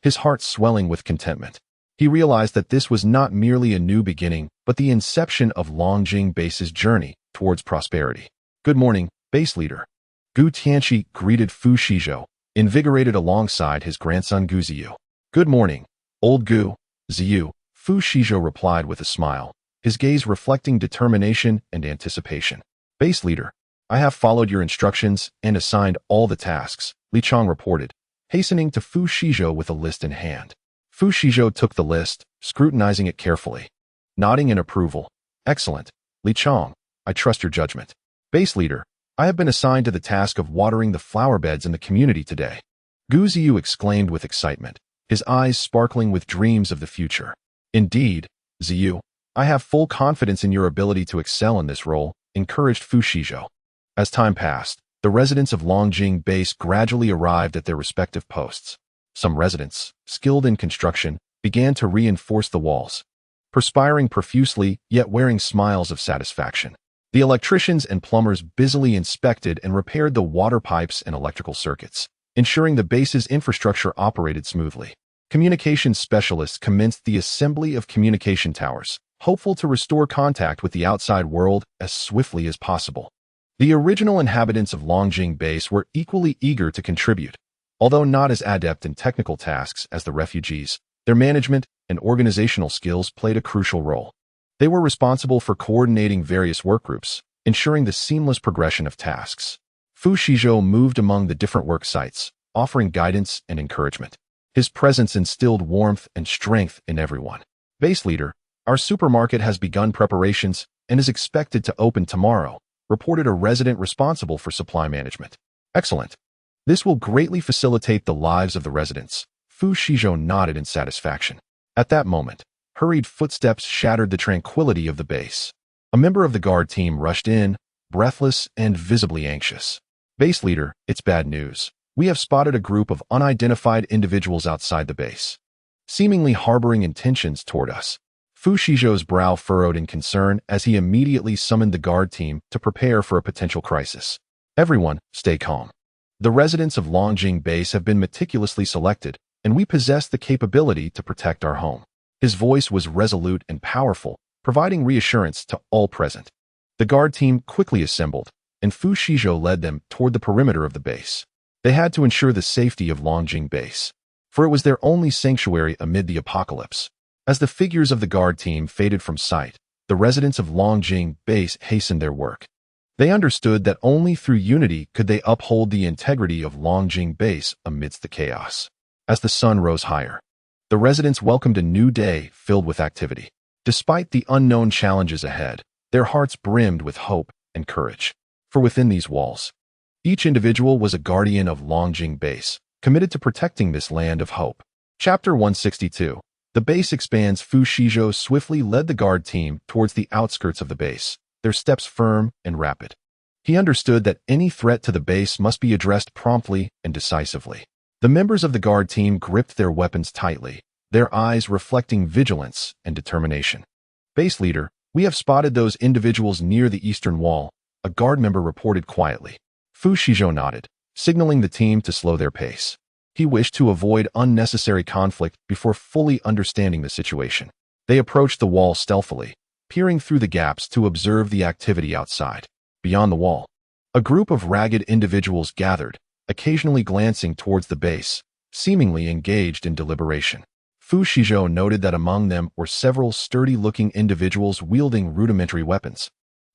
His heart swelling with contentment. He realized that this was not merely a new beginning, but the inception of Longjing Base's journey towards prosperity. Good morning, base leader. Gu Tianqi greeted Fu Shizhou, invigorated alongside his grandson Gu Ziyu. Good morning, old Gu, Ziyu, Fu Shizhou replied with a smile, his gaze reflecting determination and anticipation. Base leader, I have followed your instructions and assigned all the tasks, Li Chang reported, hastening to Fu Shizhou with a list in hand. Fu Shizhou took the list, scrutinizing it carefully. Nodding in approval. Excellent, Li Chang, I trust your judgment. Base leader, I have been assigned to the task of watering the flower beds in the community today. Gu Ziyu exclaimed with excitement, his eyes sparkling with dreams of the future. Indeed, Ziyu, I have full confidence in your ability to excel in this role, encouraged Fu Shizhou. As time passed, the residents of Longjing Base gradually arrived at their respective posts. Some residents, skilled in construction, began to reinforce the walls, perspiring profusely yet wearing smiles of satisfaction. The electricians and plumbers busily inspected and repaired the water pipes and electrical circuits, ensuring the base's infrastructure operated smoothly. Communications specialists commenced the assembly of communication towers, hopeful to restore contact with the outside world as swiftly as possible. The original inhabitants of Longjing Base were equally eager to contribute. Although not as adept in technical tasks as the refugees, their management and organizational skills played a crucial role. They were responsible for coordinating various workgroups, ensuring the seamless progression of tasks. Fu Shizhou moved among the different work sites, offering guidance and encouragement. His presence instilled warmth and strength in everyone. Base leader, our supermarket has begun preparations and is expected to open tomorrow, reported a resident responsible for supply management. Excellent. This will greatly facilitate the lives of the residents. Fu Shizhou nodded in satisfaction. At that moment, hurried footsteps shattered the tranquility of the base. A member of the guard team rushed in, breathless and visibly anxious. Base leader, it's bad news. We have spotted a group of unidentified individuals outside the base, seemingly harboring intentions toward us. Fu Shizhou's brow furrowed in concern as he immediately summoned the guard team to prepare for a potential crisis. Everyone, stay calm. The residents of Longjing Base have been meticulously selected, and we possess the capability to protect our home. His voice was resolute and powerful, providing reassurance to all present. The guard team quickly assembled, and Fu Shizhou led them toward the perimeter of the base. They had to ensure the safety of Longjing Base, for it was their only sanctuary amid the apocalypse. As the figures of the guard team faded from sight, the residents of Longjing Base hastened their work. They understood that only through unity could they uphold the integrity of Longjing Base amidst the chaos. As the sun rose higher, the residents welcomed a new day filled with activity. Despite the unknown challenges ahead, their hearts brimmed with hope and courage. For within these walls, each individual was a guardian of Longjing Base, committed to protecting this land of hope. Chapter 162. The base expands. Fu Shizhou swiftly led the guard team towards the outskirts of the base, their steps firm and rapid. He understood that any threat to the base must be addressed promptly and decisively. The members of the guard team gripped their weapons tightly, their eyes reflecting vigilance and determination. Base leader, we have spotted those individuals near the eastern wall, a guard member reported quietly. Fu Shizhou nodded, signaling the team to slow their pace. He wished to avoid unnecessary conflict before fully understanding the situation. They approached the wall stealthily, peering through the gaps to observe the activity outside. Beyond the wall, a group of ragged individuals gathered, occasionally glancing towards the base, seemingly engaged in deliberation. Fu Shizhou noted that among them were several sturdy-looking individuals wielding rudimentary weapons,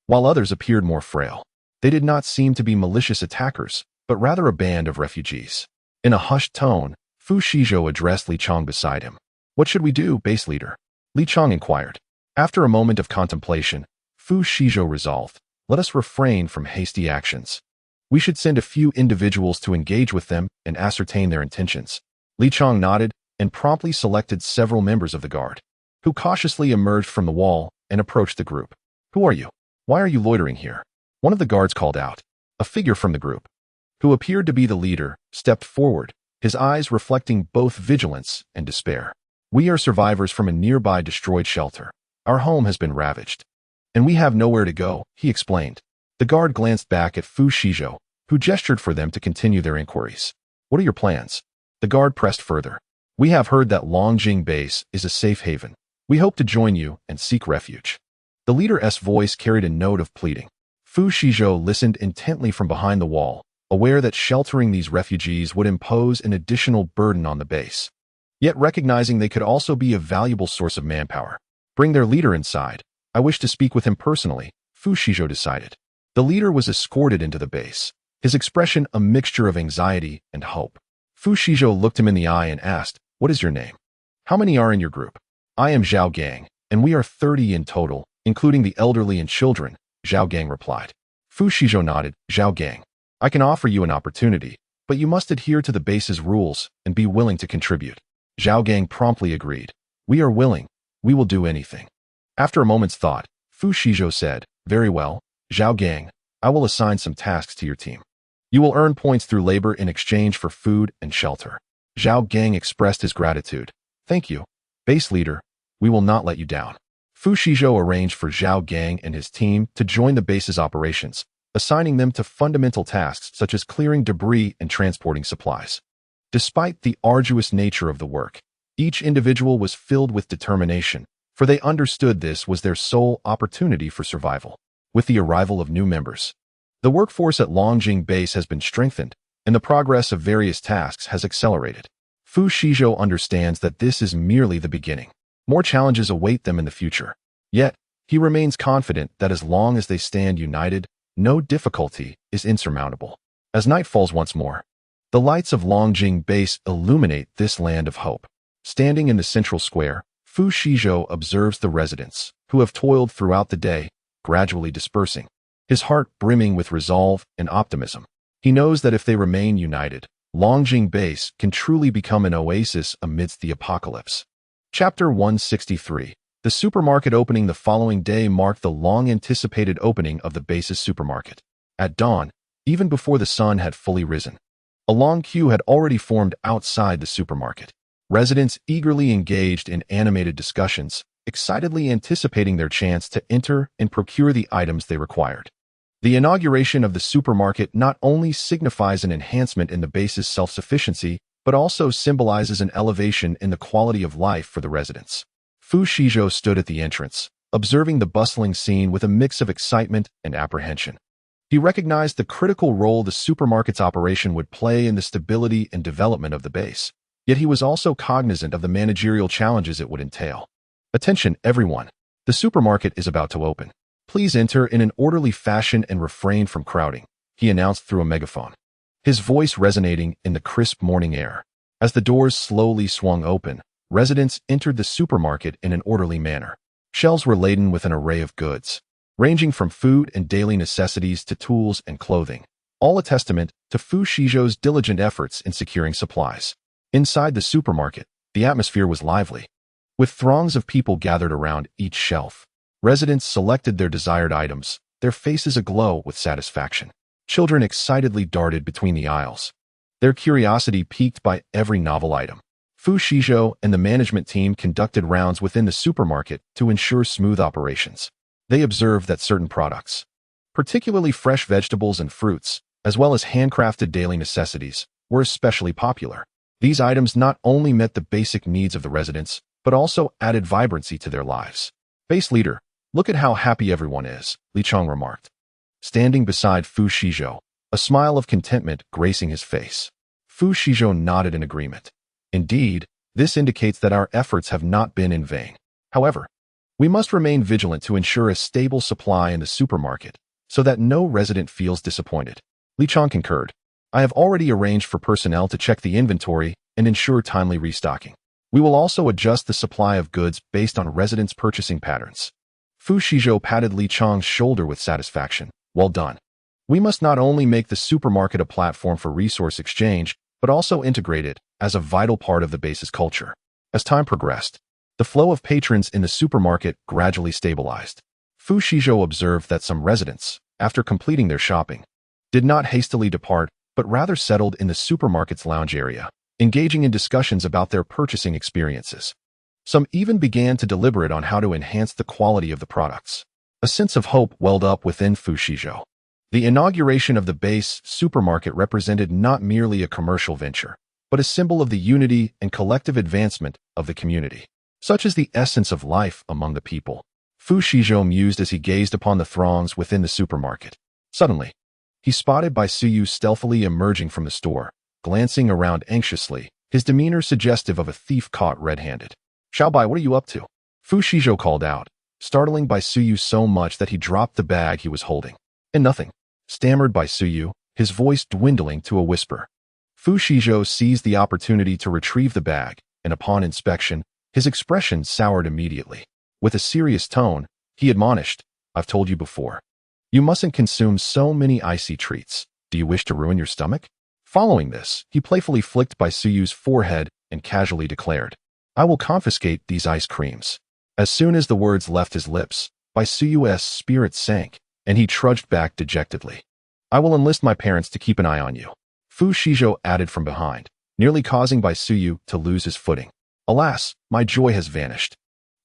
while others appeared more frail. They did not seem to be malicious attackers, but rather a band of refugees. In a hushed tone, Fu Shizhou addressed Li Chong beside him. "What should we do, base leader?" Li Chong inquired. After a moment of contemplation, Fu Shizhou resolved, "Let us refrain from hasty actions. We should send a few individuals to engage with them and ascertain their intentions." Li Chong nodded and promptly selected several members of the guard, who cautiously emerged from the wall and approached the group. "Who are you? Why are you loitering here?" One of the guards called out. A figure from the group, who appeared to be the leader, stepped forward, his eyes reflecting both vigilance and despair. "We are survivors from a nearby destroyed shelter. Our home has been ravaged, and we have nowhere to go," he explained. The guard glanced back at Fu Shizhou, who gestured for them to continue their inquiries. "What are your plans?" The guard pressed further. "We have heard that Longjing Base is a safe haven. We hope to join you and seek refuge." The leader's voice carried a note of pleading. Fu Shizhou listened intently from behind the wall, aware that sheltering these refugees would impose an additional burden on the base, yet recognizing they could also be a valuable source of manpower. "Bring their leader inside. I wish to speak with him personally," Fu Shizhou decided. The leader was escorted into the base, his expression a mixture of anxiety and hope. Fu Shizhou looked him in the eye and asked, "What is your name? How many are in your group?" "I am Zhao Gang, and we are 30 in total, including the elderly and children," Zhao Gang replied. Fu Shizhou nodded. "Zhao Gang, I can offer you an opportunity, but you must adhere to the base's rules and be willing to contribute." Zhao Gang promptly agreed. "We are willing. We will do anything." After a moment's thought, Fu Shizhou said, "Very well, Zhao Gang, I will assign some tasks to your team. You will earn points through labor in exchange for food and shelter." Zhao Gang expressed his gratitude. "Thank you, base leader. We will not let you down." Fu Shizhou arranged for Zhao Gang and his team to join the base's operations, assigning them to fundamental tasks such as clearing debris and transporting supplies. Despite the arduous nature of the work, each individual was filled with determination, for they understood this was their sole opportunity for survival. With the arrival of new members, the workforce at Longjing Base has been strengthened, and the progress of various tasks has accelerated. Fu Shizhou understands that this is merely the beginning. More challenges await them in the future. Yet, he remains confident that as long as they stand united, no difficulty is insurmountable. As night falls once more, the lights of Longjing Base illuminate this land of hope. Standing in the central square, Fu Shizhou observes the residents, who have toiled throughout the day, gradually dispersing, his heart brimming with resolve and optimism. He knows that if they remain united, Longjing Base can truly become an oasis amidst the apocalypse. Chapter 163. The supermarket opening the following day marked the long-anticipated opening of the base's supermarket. At dawn, even before the sun had fully risen, a long queue had already formed outside the supermarket. Residents eagerly engaged in animated discussions, excitedly anticipating their chance to enter and procure the items they required. The inauguration of the supermarket not only signifies an enhancement in the base's self-sufficiency, but also symbolizes an elevation in the quality of life for the residents. Fu Shizhou stood at the entrance, observing the bustling scene with a mix of excitement and apprehension. He recognized the critical role the supermarket's operation would play in the stability and development of the base, yet he was also cognizant of the managerial challenges it would entail. "Attention, everyone. The supermarket is about to open. Please enter in an orderly fashion and refrain from crowding," he announced through a megaphone, his voice resonating in the crisp morning air. As the doors slowly swung open, residents entered the supermarket in an orderly manner. Shelves were laden with an array of goods, ranging from food and daily necessities to tools and clothing, all a testament to Fu Shizhou's diligent efforts in securing supplies. Inside the supermarket, the atmosphere was lively. With throngs of people gathered around each shelf, residents selected their desired items, their faces aglow with satisfaction. Children excitedly darted between the aisles, their curiosity piqued by every novel item. Fu Shizhou and the management team conducted rounds within the supermarket to ensure smooth operations. They observed that certain products, particularly fresh vegetables and fruits, as well as handcrafted daily necessities, were especially popular. These items not only met the basic needs of the residents, but also added vibrancy to their lives. "Base leader, look at how happy everyone is," Li Chong remarked, standing beside Fu Shizhou, a smile of contentment gracing his face. Fu Shizhou nodded in agreement. "Indeed, this indicates that our efforts have not been in vain. However, we must remain vigilant to ensure a stable supply in the supermarket, so that no resident feels disappointed. Li Chang concurred. I have already arranged for personnel to check the inventory and ensure timely restocking. We will also adjust the supply of goods based on residents' purchasing patterns. Fu Shizhou patted Li Chang's shoulder with satisfaction. Well done. We must not only make the supermarket a platform for resource exchange, but also integrate it as a vital part of the base's culture. As time progressed, the flow of patrons in the supermarket gradually stabilized. Fu Shizhou observed that some residents, after completing their shopping, did not hastily depart, but rather settled in the supermarket's lounge area, engaging in discussions about their purchasing experiences. Some even began to deliberate on how to enhance the quality of the products. A sense of hope welled up within Fu Shizhou. The inauguration of the base supermarket represented not merely a commercial venture, but a symbol of the unity and collective advancement of the community. Such is the essence of life among the people. Fu Shizhou mused as he gazed upon the throngs within the supermarket. Suddenly, he spotted Bai Suyu stealthily emerging from the store, glancing around anxiously, his demeanor suggestive of a thief caught red-handed. Xiaobai, what are you up to? Fu Shizhou called out, startling Bai Suyu so much that he dropped the bag he was holding. And nothing, stammered Bai Suyu, his voice dwindling to a whisper. Fu Shizhou seized the opportunity to retrieve the bag, and upon inspection, his expression soured immediately. With a serious tone, he admonished, I've told you before. You mustn't consume so many icy treats. Do you wish to ruin your stomach? Following this, he playfully flicked Bai Suyu's forehead and casually declared, I will confiscate these ice creams. As soon as the words left his lips, Bai Suyu's spirit sank, and he trudged back dejectedly. I will enlist my parents to keep an eye on you. Fu Shizhou added from behind, nearly causing Bai Suyu to lose his footing. Alas, my joy has vanished.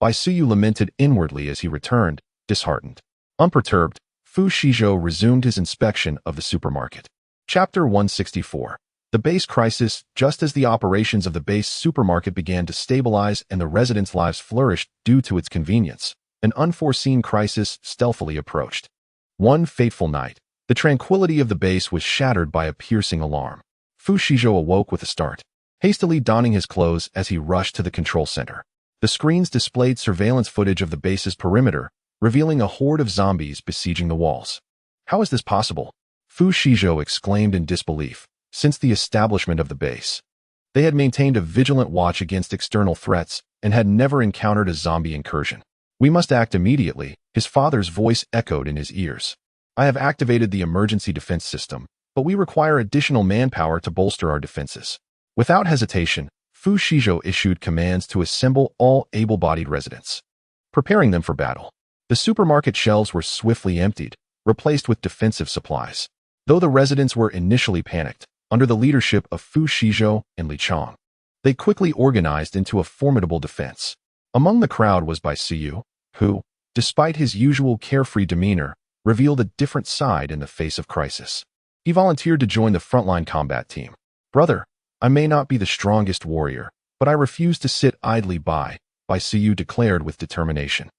Bai Suyu lamented inwardly as he returned, disheartened. Unperturbed, Fu Shizhou resumed his inspection of the supermarket. Chapter 164. The base crisis. Just as the operations of the base supermarket began to stabilize and the residents' lives flourished due to its convenience, an unforeseen crisis stealthily approached. One fateful night, the tranquility of the base was shattered by a piercing alarm. Fu Shizhou awoke with a start, hastily donning his clothes as he rushed to the control center. The screens displayed surveillance footage of the base's perimeter, revealing a horde of zombies besieging the walls. How is this possible? Fu Shizhou exclaimed in disbelief. Since the establishment of the base, they had maintained a vigilant watch against external threats and had never encountered a zombie incursion. We must act immediately, his father's voice echoed in his ears. I have activated the emergency defense system, but we require additional manpower to bolster our defenses. Without hesitation, Fu Shizhou issued commands to assemble all able-bodied residents, preparing them for battle. The supermarket shelves were swiftly emptied, replaced with defensive supplies. Though the residents were initially panicked, under the leadership of Fu Shizhou and Li Chang, they quickly organized into a formidable defense. Among the crowd was Bai Suyu, who, despite his usual carefree demeanor, revealed a different side in the face of crisis. He volunteered to join the frontline combat team. Brother, I may not be the strongest warrior, but I refuse to sit idly by, Bai Suyu declared with determination.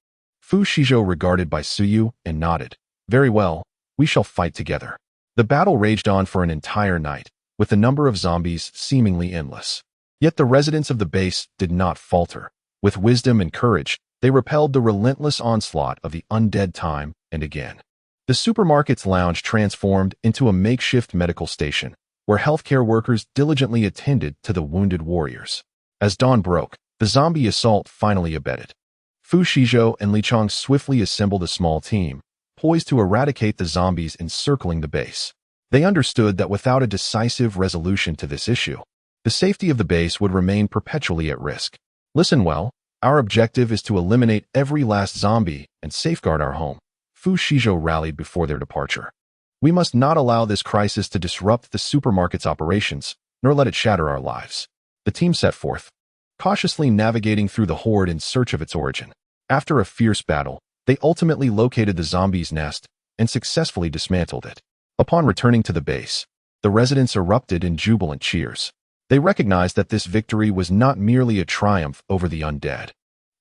Fu Shizhou regarded Bai Suyu and nodded. Very well, we shall fight together. The battle raged on for an entire night, with the number of zombies seemingly endless. Yet the residents of the base did not falter. With wisdom and courage, they repelled the relentless onslaught of the undead time and again. The supermarket's lounge transformed into a makeshift medical station, where healthcare workers diligently attended to the wounded warriors. As dawn broke, the zombie assault finally abated. Fu Shizhou and Li Chang swiftly assembled a small team, poised to eradicate the zombies encircling the base. They understood that without a decisive resolution to this issue, the safety of the base would remain perpetually at risk. Listen well, our objective is to eliminate every last zombie and safeguard our home. Fu Shizhou rallied before their departure. We must not allow this crisis to disrupt the supermarket's operations, nor let it shatter our lives. The team set forth, cautiously navigating through the horde in search of its origin. After a fierce battle, they ultimately located the zombie's nest and successfully dismantled it. Upon returning to the base, the residents erupted in jubilant cheers. They recognized that this victory was not merely a triumph over the undead,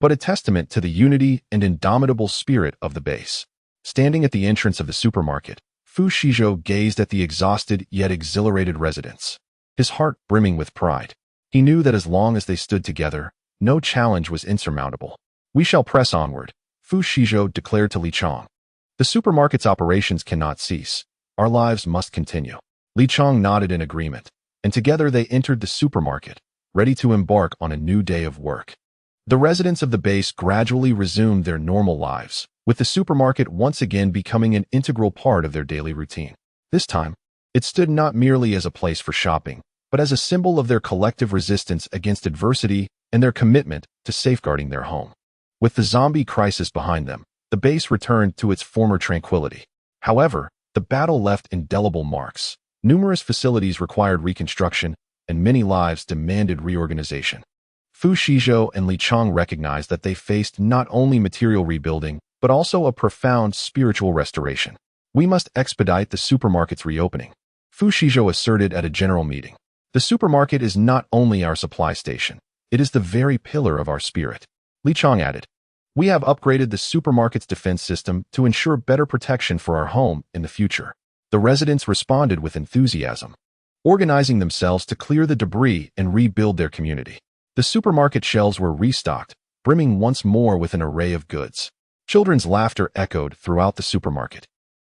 but a testament to the unity and indomitable spirit of the base. Standing at the entrance of the supermarket, Fu Shizhou gazed at the exhausted yet exhilarated residents, his heart brimming with pride. He knew that as long as they stood together, no challenge was insurmountable. We shall press onward, Fu Shizhou declared to Li Chang. The supermarket's operations cannot cease. Our lives must continue. Li Chong nodded in agreement, and together they entered the supermarket, ready to embark on a new day of work. The residents of the base gradually resumed their normal lives, with the supermarket once again becoming an integral part of their daily routine. This time, it stood not merely as a place for shopping, but as a symbol of their collective resistance against adversity and their commitment to safeguarding their home. With the zombie crisis behind them, the base returned to its former tranquility. However, the battle left indelible marks. Numerous facilities required reconstruction, and many lives demanded reorganization. Fu Shizhou and Li Chong recognized that they faced not only material rebuilding, but also a profound spiritual restoration. We must expedite the supermarket's reopening, Fu Shizhou asserted at a general meeting. The supermarket is not only our supply station, it is the very pillar of our spirit. Li Chong added, we have upgraded the supermarket's defense system to ensure better protection for our home in the future. The residents responded with enthusiasm, organizing themselves to clear the debris and rebuild their community. The supermarket shelves were restocked, brimming once more with an array of goods. Children's laughter echoed throughout the supermarket,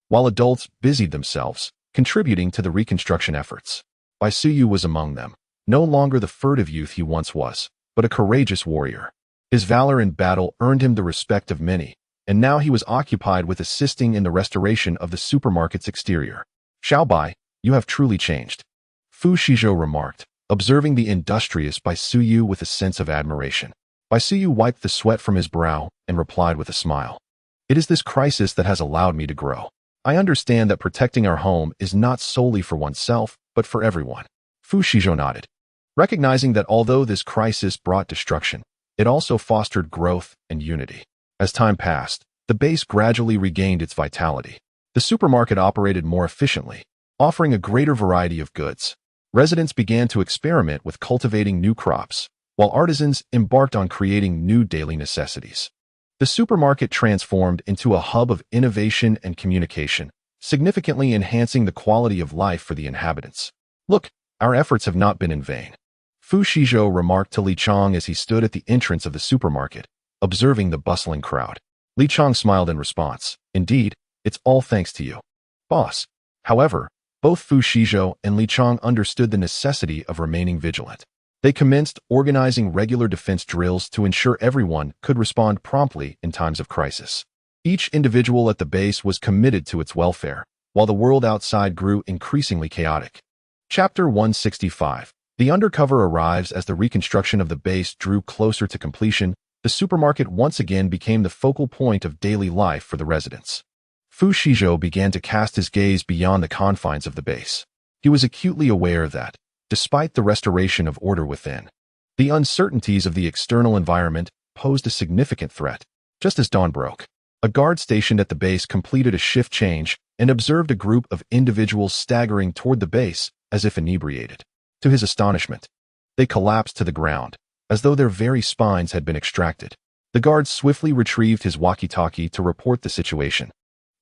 while adults busied themselves, contributing to the reconstruction efforts. Bai Suyu was among them, no longer the furtive youth he once was, but a courageous warrior. His valor in battle earned him the respect of many, and now he was occupied with assisting in the restoration of the supermarket's exterior. Xiao Bai, you have truly changed, Fu Shizhou remarked, observing the industrious Bai Suyu with a sense of admiration. Bai Suyu wiped the sweat from his brow and replied with a smile. It is this crisis that has allowed me to grow. I understand that protecting our home is not solely for oneself, but for everyone. Fu Shizhou nodded, recognizing that although this crisis brought destruction, it also fostered growth and unity. As time passed, the base gradually regained its vitality. The supermarket operated more efficiently, offering a greater variety of goods. Residents began to experiment with cultivating new crops, while artisans embarked on creating new daily necessities. The supermarket transformed into a hub of innovation and communication, significantly enhancing the quality of life for the inhabitants. Look, our efforts have not been in vain, Fu Shizhou remarked to Li Chong as he stood at the entrance of the supermarket, observing the bustling crowd. Li Chong smiled in response. Indeed, it's all thanks to you, boss. However, both Fu Shizhou and Li Chong understood the necessity of remaining vigilant. They commenced organizing regular defense drills to ensure everyone could respond promptly in times of crisis. Each individual at the base was committed to its welfare, while the world outside grew increasingly chaotic. Chapter 165. The undercover arrives. As the reconstruction of the base drew closer to completion, the supermarket once again became the focal point of daily life for the residents. Fu Shizhou began to cast his gaze beyond the confines of the base. He was acutely aware that, despite the restoration of order within, the uncertainties of the external environment posed a significant threat. Just as dawn broke, a guard stationed at the base completed a shift change and observed a group of individuals staggering toward the base as if inebriated. To his astonishment, they collapsed to the ground, as though their very spines had been extracted. The guard swiftly retrieved his walkie-talkie to report the situation,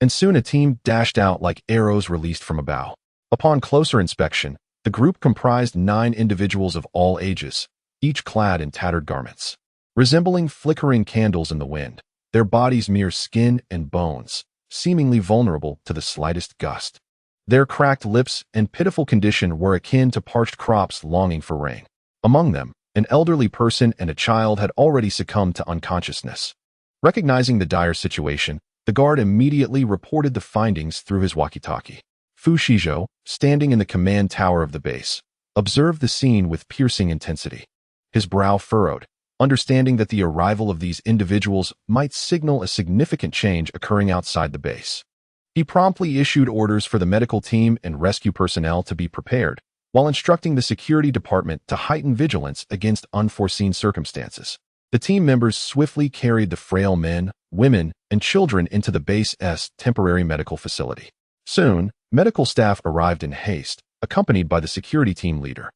and soon a team dashed out like arrows released from a bow. Upon closer inspection, the group comprised 9 individuals of all ages, each clad in tattered garments. Resembling flickering candles in the wind, their bodies mere skin and bones, seemingly vulnerable to the slightest gust. Their cracked lips and pitiful condition were akin to parched crops longing for rain. Among them, an elderly person and a child had already succumbed to unconsciousness. Recognizing the dire situation, the guard immediately reported the findings through his walkie-talkie. Fu Shizhou, standing in the command tower of the base, observed the scene with piercing intensity. His brow furrowed, understanding that the arrival of these individuals might signal a significant change occurring outside the base. He promptly issued orders for the medical team and rescue personnel to be prepared, while instructing the security department to heighten vigilance against unforeseen circumstances. The team members swiftly carried the frail men, women, and children into the base's temporary medical facility. Soon, medical staff arrived in haste, accompanied by the security team leader,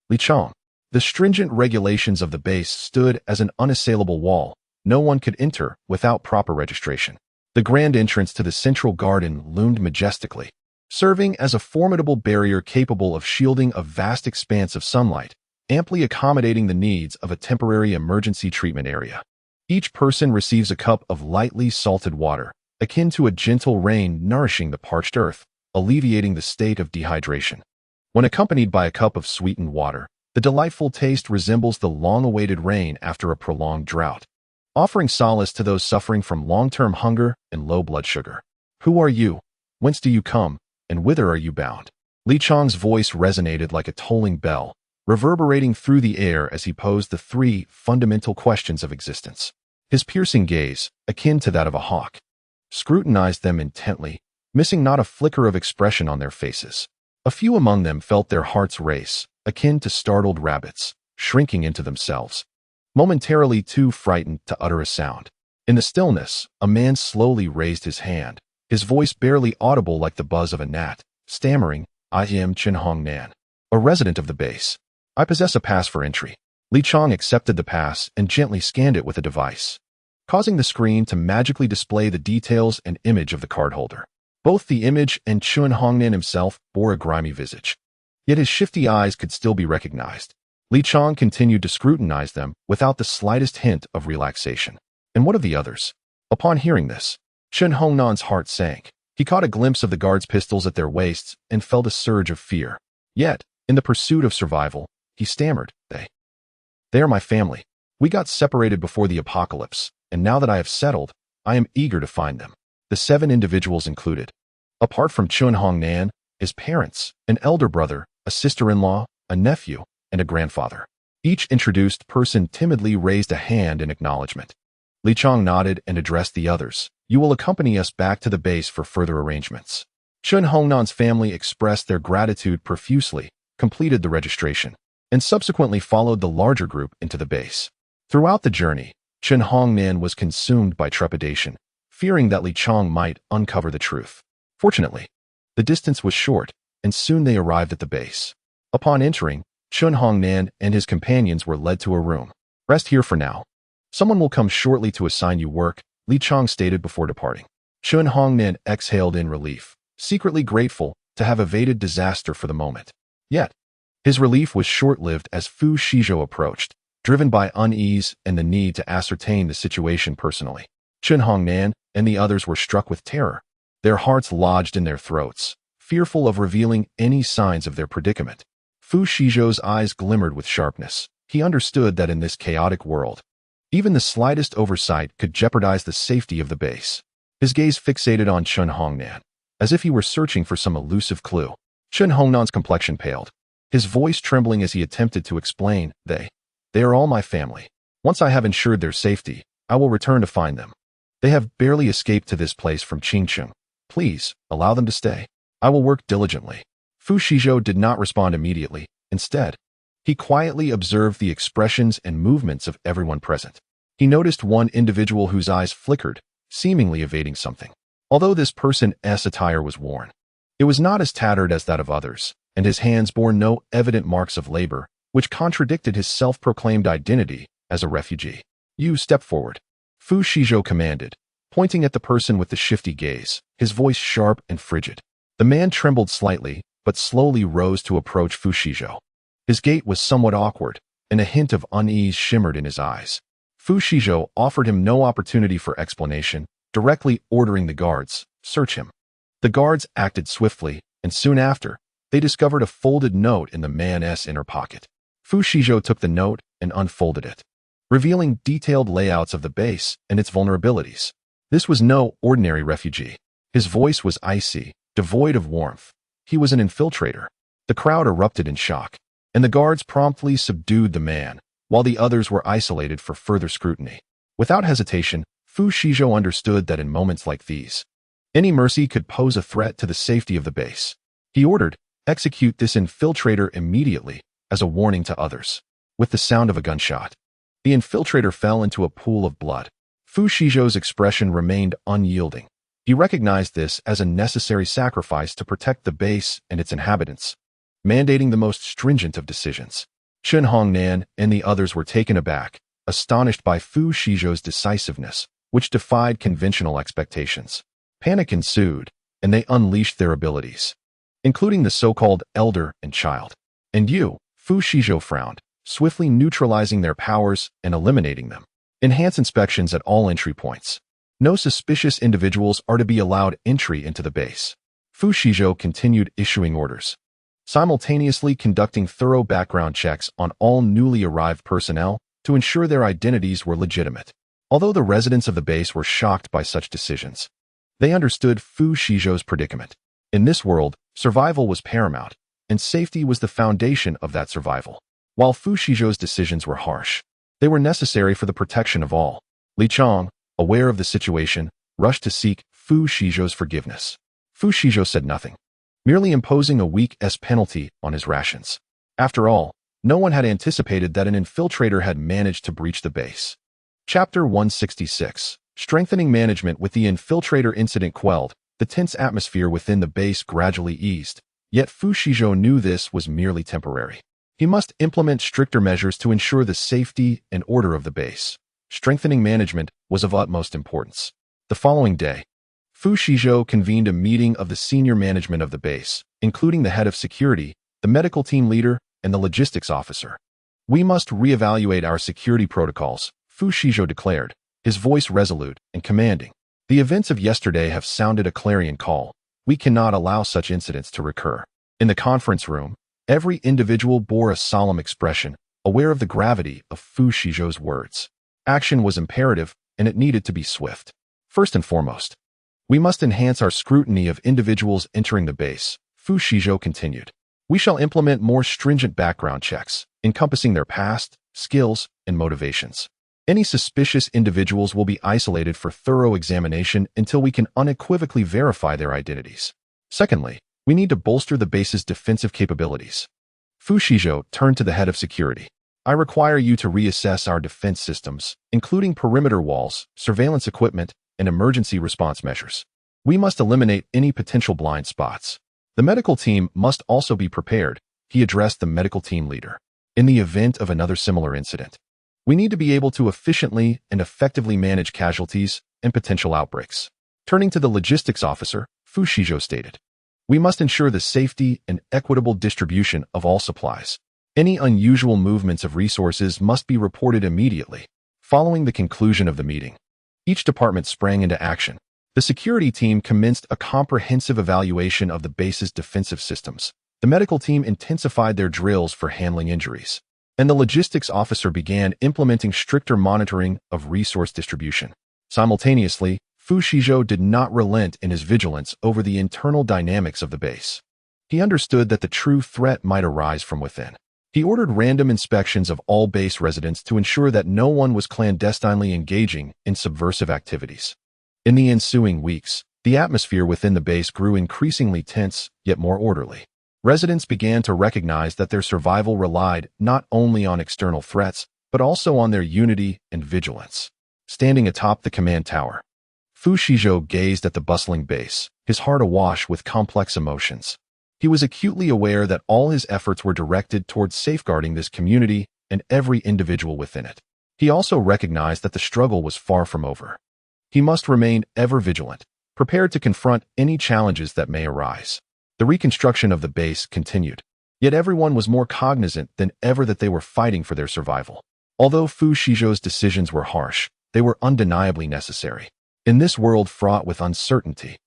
Li Chong. The stringent regulations of the base stood as an unassailable wall. No one could enter without proper registration. The grand entrance to the central garden loomed majestically, serving as a formidable barrier capable of shielding a vast expanse of sunlight, amply accommodating the needs of a temporary emergency treatment area. Each person receives a cup of lightly salted water, akin to a gentle rain nourishing the parched earth, alleviating the state of dehydration. When accompanied by a cup of sweetened water, the delightful taste resembles the long-awaited rain after a prolonged drought, offering solace to those suffering from long-term hunger and low blood sugar. Who are you? Whence do you come? And whither are you bound? Li Chang's voice resonated like a tolling bell, reverberating through the air as he posed the three fundamental questions of existence. His piercing gaze, akin to that of a hawk, scrutinized them intently, missing not a flicker of expression on their faces. A few among them felt their hearts race, akin to startled rabbits, shrinking into themselves, momentarily too frightened to utter a sound. In the stillness, a man slowly raised his hand, his voice barely audible like the buzz of a gnat, stammering, "I am Chen Hongnan, a resident of the base. I possess a pass for entry." Li Chang accepted the pass and gently scanned it with a device, causing the screen to magically display the details and image of the cardholder. Both the image and Chen Hongnan himself bore a grimy visage, yet his shifty eyes could still be recognized. Li Chang continued to scrutinize them without the slightest hint of relaxation. And what of the others? Upon hearing this, Chen Hongnan's heart sank. He caught a glimpse of the guards' pistols at their waists and felt a surge of fear. Yet, in the pursuit of survival, he stammered, They are my family. We got separated before the apocalypse, and now that I have settled, I am eager to find them." The 7 individuals included, apart from Chen Hongnan, his parents, an elder brother, a sister-in-law, a nephew, and a grandfather. Each introduced person timidly raised a hand in acknowledgement. Li Chang nodded and addressed the others. "You will accompany us back to the base for further arrangements." Chen Hongnan's family expressed their gratitude profusely, completed the registration, and subsequently followed the larger group into the base. Throughout the journey, Chen Hongnan was consumed by trepidation, fearing that Li Chang might uncover the truth. Fortunately, the distance was short, and soon they arrived at the base. Upon entering, Chen Hongnan and his companions were led to a room. "Rest here for now. Someone will come shortly to assign you work," Li Chang stated before departing. Chen Hongnan exhaled in relief, secretly grateful to have evaded disaster for the moment. Yet, his relief was short-lived as Fu Shizhou approached, driven by unease and the need to ascertain the situation personally. Chen Hongnan and the others were struck with terror, their hearts lodged in their throats, fearful of revealing any signs of their predicament. Fu Shizhou's eyes glimmered with sharpness. He understood that in this chaotic world, even the slightest oversight could jeopardize the safety of the base. His gaze fixated on Chen Hongnan, as if he were searching for some elusive clue. Chen Hongnan's complexion paled, his voice trembling as he attempted to explain, They are all my family. Once I have ensured their safety, I will return to find them. They have barely escaped to this place from Qingcheng. Please, allow them to stay. I will work diligently." Fu Shizhou did not respond immediately. Instead, he quietly observed the expressions and movements of everyone present. He noticed one individual whose eyes flickered, seemingly evading something. Although this person's attire was worn, it was not as tattered as that of others, and his hands bore no evident marks of labor, which contradicted his self-proclaimed identity as a refugee. "You step forward," Fu Shizhou commanded, pointing at the person with the shifty gaze, his voice sharp and frigid. The man trembled slightly, but slowly rose to approach Fu Shizhou. His gait was somewhat awkward, and a hint of unease shimmered in his eyes. Fu Shizhou offered him no opportunity for explanation, directly ordering the guards, "Search him." The guards acted swiftly, and soon after, they discovered a folded note in the man's inner pocket. Fu Shizhou took the note and unfolded it, revealing detailed layouts of the base and its vulnerabilities. This was no ordinary refugee. His voice was icy, devoid of warmth. He was an infiltrator. The crowd erupted in shock, and the guards promptly subdued the man, while the others were isolated for further scrutiny. Without hesitation, Fu Shizhou understood that in moments like these, any mercy could pose a threat to the safety of the base. He ordered, "Execute this infiltrator immediately," as a warning to others. With the sound of a gunshot, the infiltrator fell into a pool of blood. Fu Shizhou's expression remained unyielding. He recognized this as a necessary sacrifice to protect the base and its inhabitants, mandating the most stringent of decisions. Chen Hongnan and the others were taken aback, astonished by Fu Shizhou's decisiveness, which defied conventional expectations. Panic ensued, and they unleashed their abilities, including the so-called elder and child. "And you," Fu Shizhou frowned, swiftly neutralizing their powers and eliminating them. "Enhance inspections at all entry points." No suspicious individuals are to be allowed entry into the base. Fu Shizhou continued issuing orders, simultaneously conducting thorough background checks on all newly arrived personnel to ensure their identities were legitimate. Although the residents of the base were shocked by such decisions, they understood Fu Shizhou's predicament. In this world, survival was paramount, and safety was the foundation of that survival. While Fu Shizhou's decisions were harsh, they were necessary for the protection of all. Li Chong, aware of the situation, rushed to seek Fu Shizhou's forgiveness. Fu Shizhou said nothing, merely imposing a week's penalty on his rations. After all, no one had anticipated that an infiltrator had managed to breach the base. Chapter 166. Strengthening management. With the infiltrator incident quelled, the tense atmosphere within the base gradually eased. Yet Fu Shizhou knew this was merely temporary. He must implement stricter measures to ensure the safety and order of the base. Strengthening management was of utmost importance. The following day, Fu Shizhou convened a meeting of the senior management of the base, including the head of security, the medical team leader, and the logistics officer. "We must reevaluate our security protocols," Fu Shizhou declared, his voice resolute and commanding. "The events of yesterday have sounded a clarion call. We cannot allow such incidents to recur." In the conference room, every individual bore a solemn expression, aware of the gravity of Fu Shizhou's words. Action was imperative, and it needed to be swift. First and foremost, we must enhance our scrutiny of individuals entering the base, Fu Shizhou continued. We shall implement more stringent background checks, encompassing their past, skills, and motivations. Any suspicious individuals will be isolated for thorough examination until we can unequivocally verify their identities. Secondly, we need to bolster the base's defensive capabilities. Fu Shizhou turned to the head of security. "I require you to reassess our defense systems, including perimeter walls, surveillance equipment, and emergency response measures. We must eliminate any potential blind spots. The medical team must also be prepared," he addressed the medical team leader. "In the event of another similar incident, we need to be able to efficiently and effectively manage casualties and potential outbreaks." Turning to the logistics officer, Fu Shizhou stated, "We must ensure the safety and equitable distribution of all supplies. Any unusual movements of resources must be reported immediately." Following the conclusion of the meeting, each department sprang into action. The security team commenced a comprehensive evaluation of the base's defensive systems. The medical team intensified their drills for handling injuries, and the logistics officer began implementing stricter monitoring of resource distribution. Simultaneously, Fu Shizhou did not relent in his vigilance over the internal dynamics of the base. He understood that the true threat might arise from within. He ordered random inspections of all base residents to ensure that no one was clandestinely engaging in subversive activities. In the ensuing weeks, the atmosphere within the base grew increasingly tense, yet more orderly. Residents began to recognize that their survival relied not only on external threats, but also on their unity and vigilance. Standing atop the command tower, Fu Shizhou gazed at the bustling base, his heart awash with complex emotions. He was acutely aware that all his efforts were directed towards safeguarding this community and every individual within it. He also recognized that the struggle was far from over. He must remain ever vigilant, prepared to confront any challenges that may arise. The reconstruction of the base continued, yet everyone was more cognizant than ever that they were fighting for their survival. Although Fu Shizhou's decisions were harsh, they were undeniably necessary. In this world fraught with uncertainty,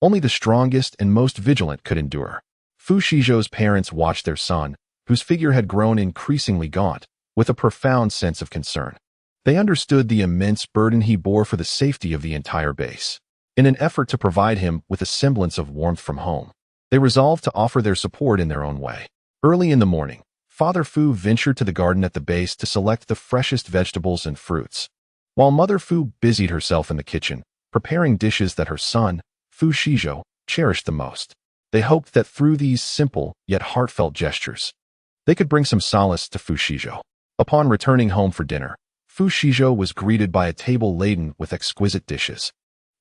only the strongest and most vigilant could endure. Fu Shizhou's parents watched their son, whose figure had grown increasingly gaunt, with a profound sense of concern. They understood the immense burden he bore for the safety of the entire base. In an effort to provide him with a semblance of warmth from home, they resolved to offer their support in their own way. Early in the morning, Father Fu ventured to the garden at the base to select the freshest vegetables and fruits, while Mother Fu busied herself in the kitchen, preparing dishes that her son, Fu Shizhou, cherished the most. They hoped that through these simple yet heartfelt gestures, they could bring some solace to Fu Shizhou. Upon returning home for dinner, Fu Shizhou was greeted by a table laden with exquisite dishes,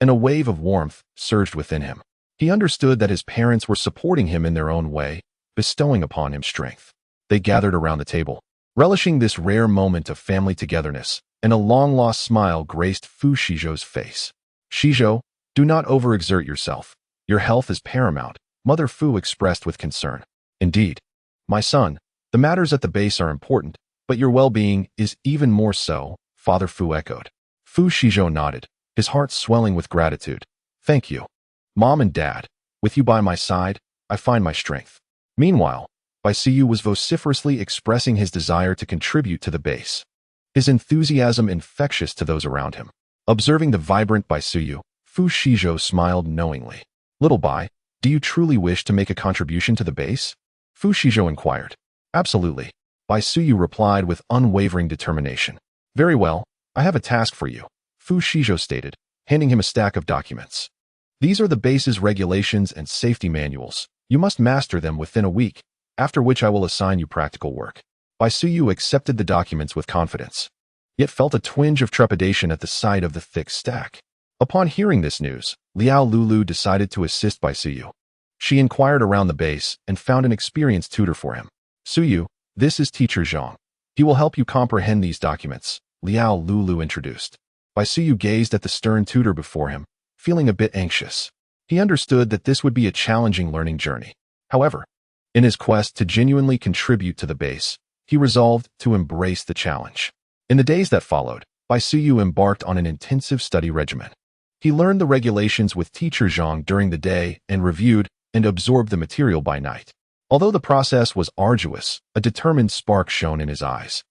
and a wave of warmth surged within him. He understood that his parents were supporting him in their own way, bestowing upon him strength. They gathered around the table, relishing this rare moment of family togetherness, and a long-lost smile graced Fu Shizhou's face. "Shizhou, do not overexert yourself. Your health is paramount," Mother Fu expressed with concern. "Indeed, my son, the matters at the base are important, but your well-being is even more so," Father Fu echoed. Fu Shizhou nodded, his heart swelling with gratitude. Thank you, Mom and Dad. With you by my side, I find my strength. Meanwhile, Baisuyu was vociferously expressing his desire to contribute to the base. His enthusiasm infectious to those around him. Observing the vibrant Baisuyu, Fu Shizhou smiled knowingly. Little Bai, do you truly wish to make a contribution to the base? Fu Shizhou inquired. Absolutely. Baisuyu replied with unwavering determination. Very well, I have a task for you, Fu Shizhou stated, handing him a stack of documents. These are the base's regulations and safety manuals. You must master them within a week, after which I will assign you practical work. Baisuyu accepted the documents with confidence, yet felt a twinge of trepidation at the sight of the thick stack. Upon hearing this news, Liao Lulu decided to assist Baisuyu. She inquired around the base and found an experienced tutor for him. Suyu, this is Teacher Zhang. He will help you comprehend these documents, Liao Lulu introduced. Baisuyu gazed at the stern tutor before him, feeling a bit anxious. He understood that this would be a challenging learning journey. However, in his quest to genuinely contribute to the base, he resolved to embrace the challenge. In the days that followed, Baisuyu embarked on an intensive study regimen. He learned the regulations with Teacher Zhang during the day and reviewed and absorbed the material by night. Although the process was arduous, a determined spark shone in his eyes.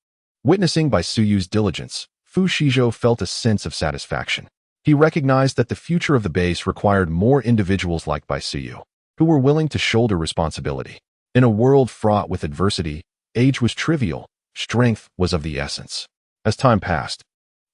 Witnessing Baisuyu's diligence, Fu Shizhou felt a sense of satisfaction. He recognized that the future of the base required more individuals like Baisuyu, who were willing to shoulder responsibility. In a world fraught with adversity, age was trivial, strength was of the essence. As time passed,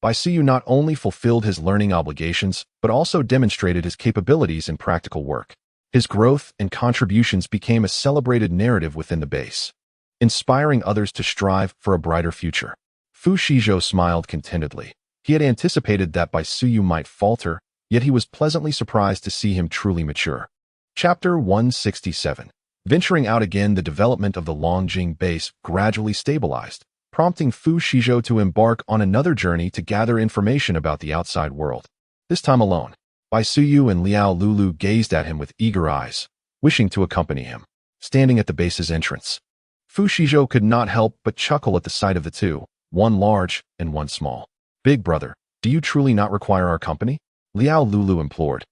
Baisuyu not only fulfilled his learning obligations, but also demonstrated his capabilities in practical work. His growth and contributions became a celebrated narrative within the base, inspiring others to strive for a brighter future. Fu Shizhou smiled contentedly. He had anticipated that Baisuyu might falter, yet he was pleasantly surprised to see him truly mature. Chapter 167. Venturing out again, the development of the Longjing base gradually stabilized, prompting Fu Shizhou to embark on another journey to gather information about the outside world. This time alone, Baisuyu and Liao Lulu gazed at him with eager eyes, wishing to accompany him. Standing at the base's entrance, Fu Shizhou could not help but chuckle at the sight of the two, one large and one small. Big brother, do you truly not require our company? Liao Lulu implored,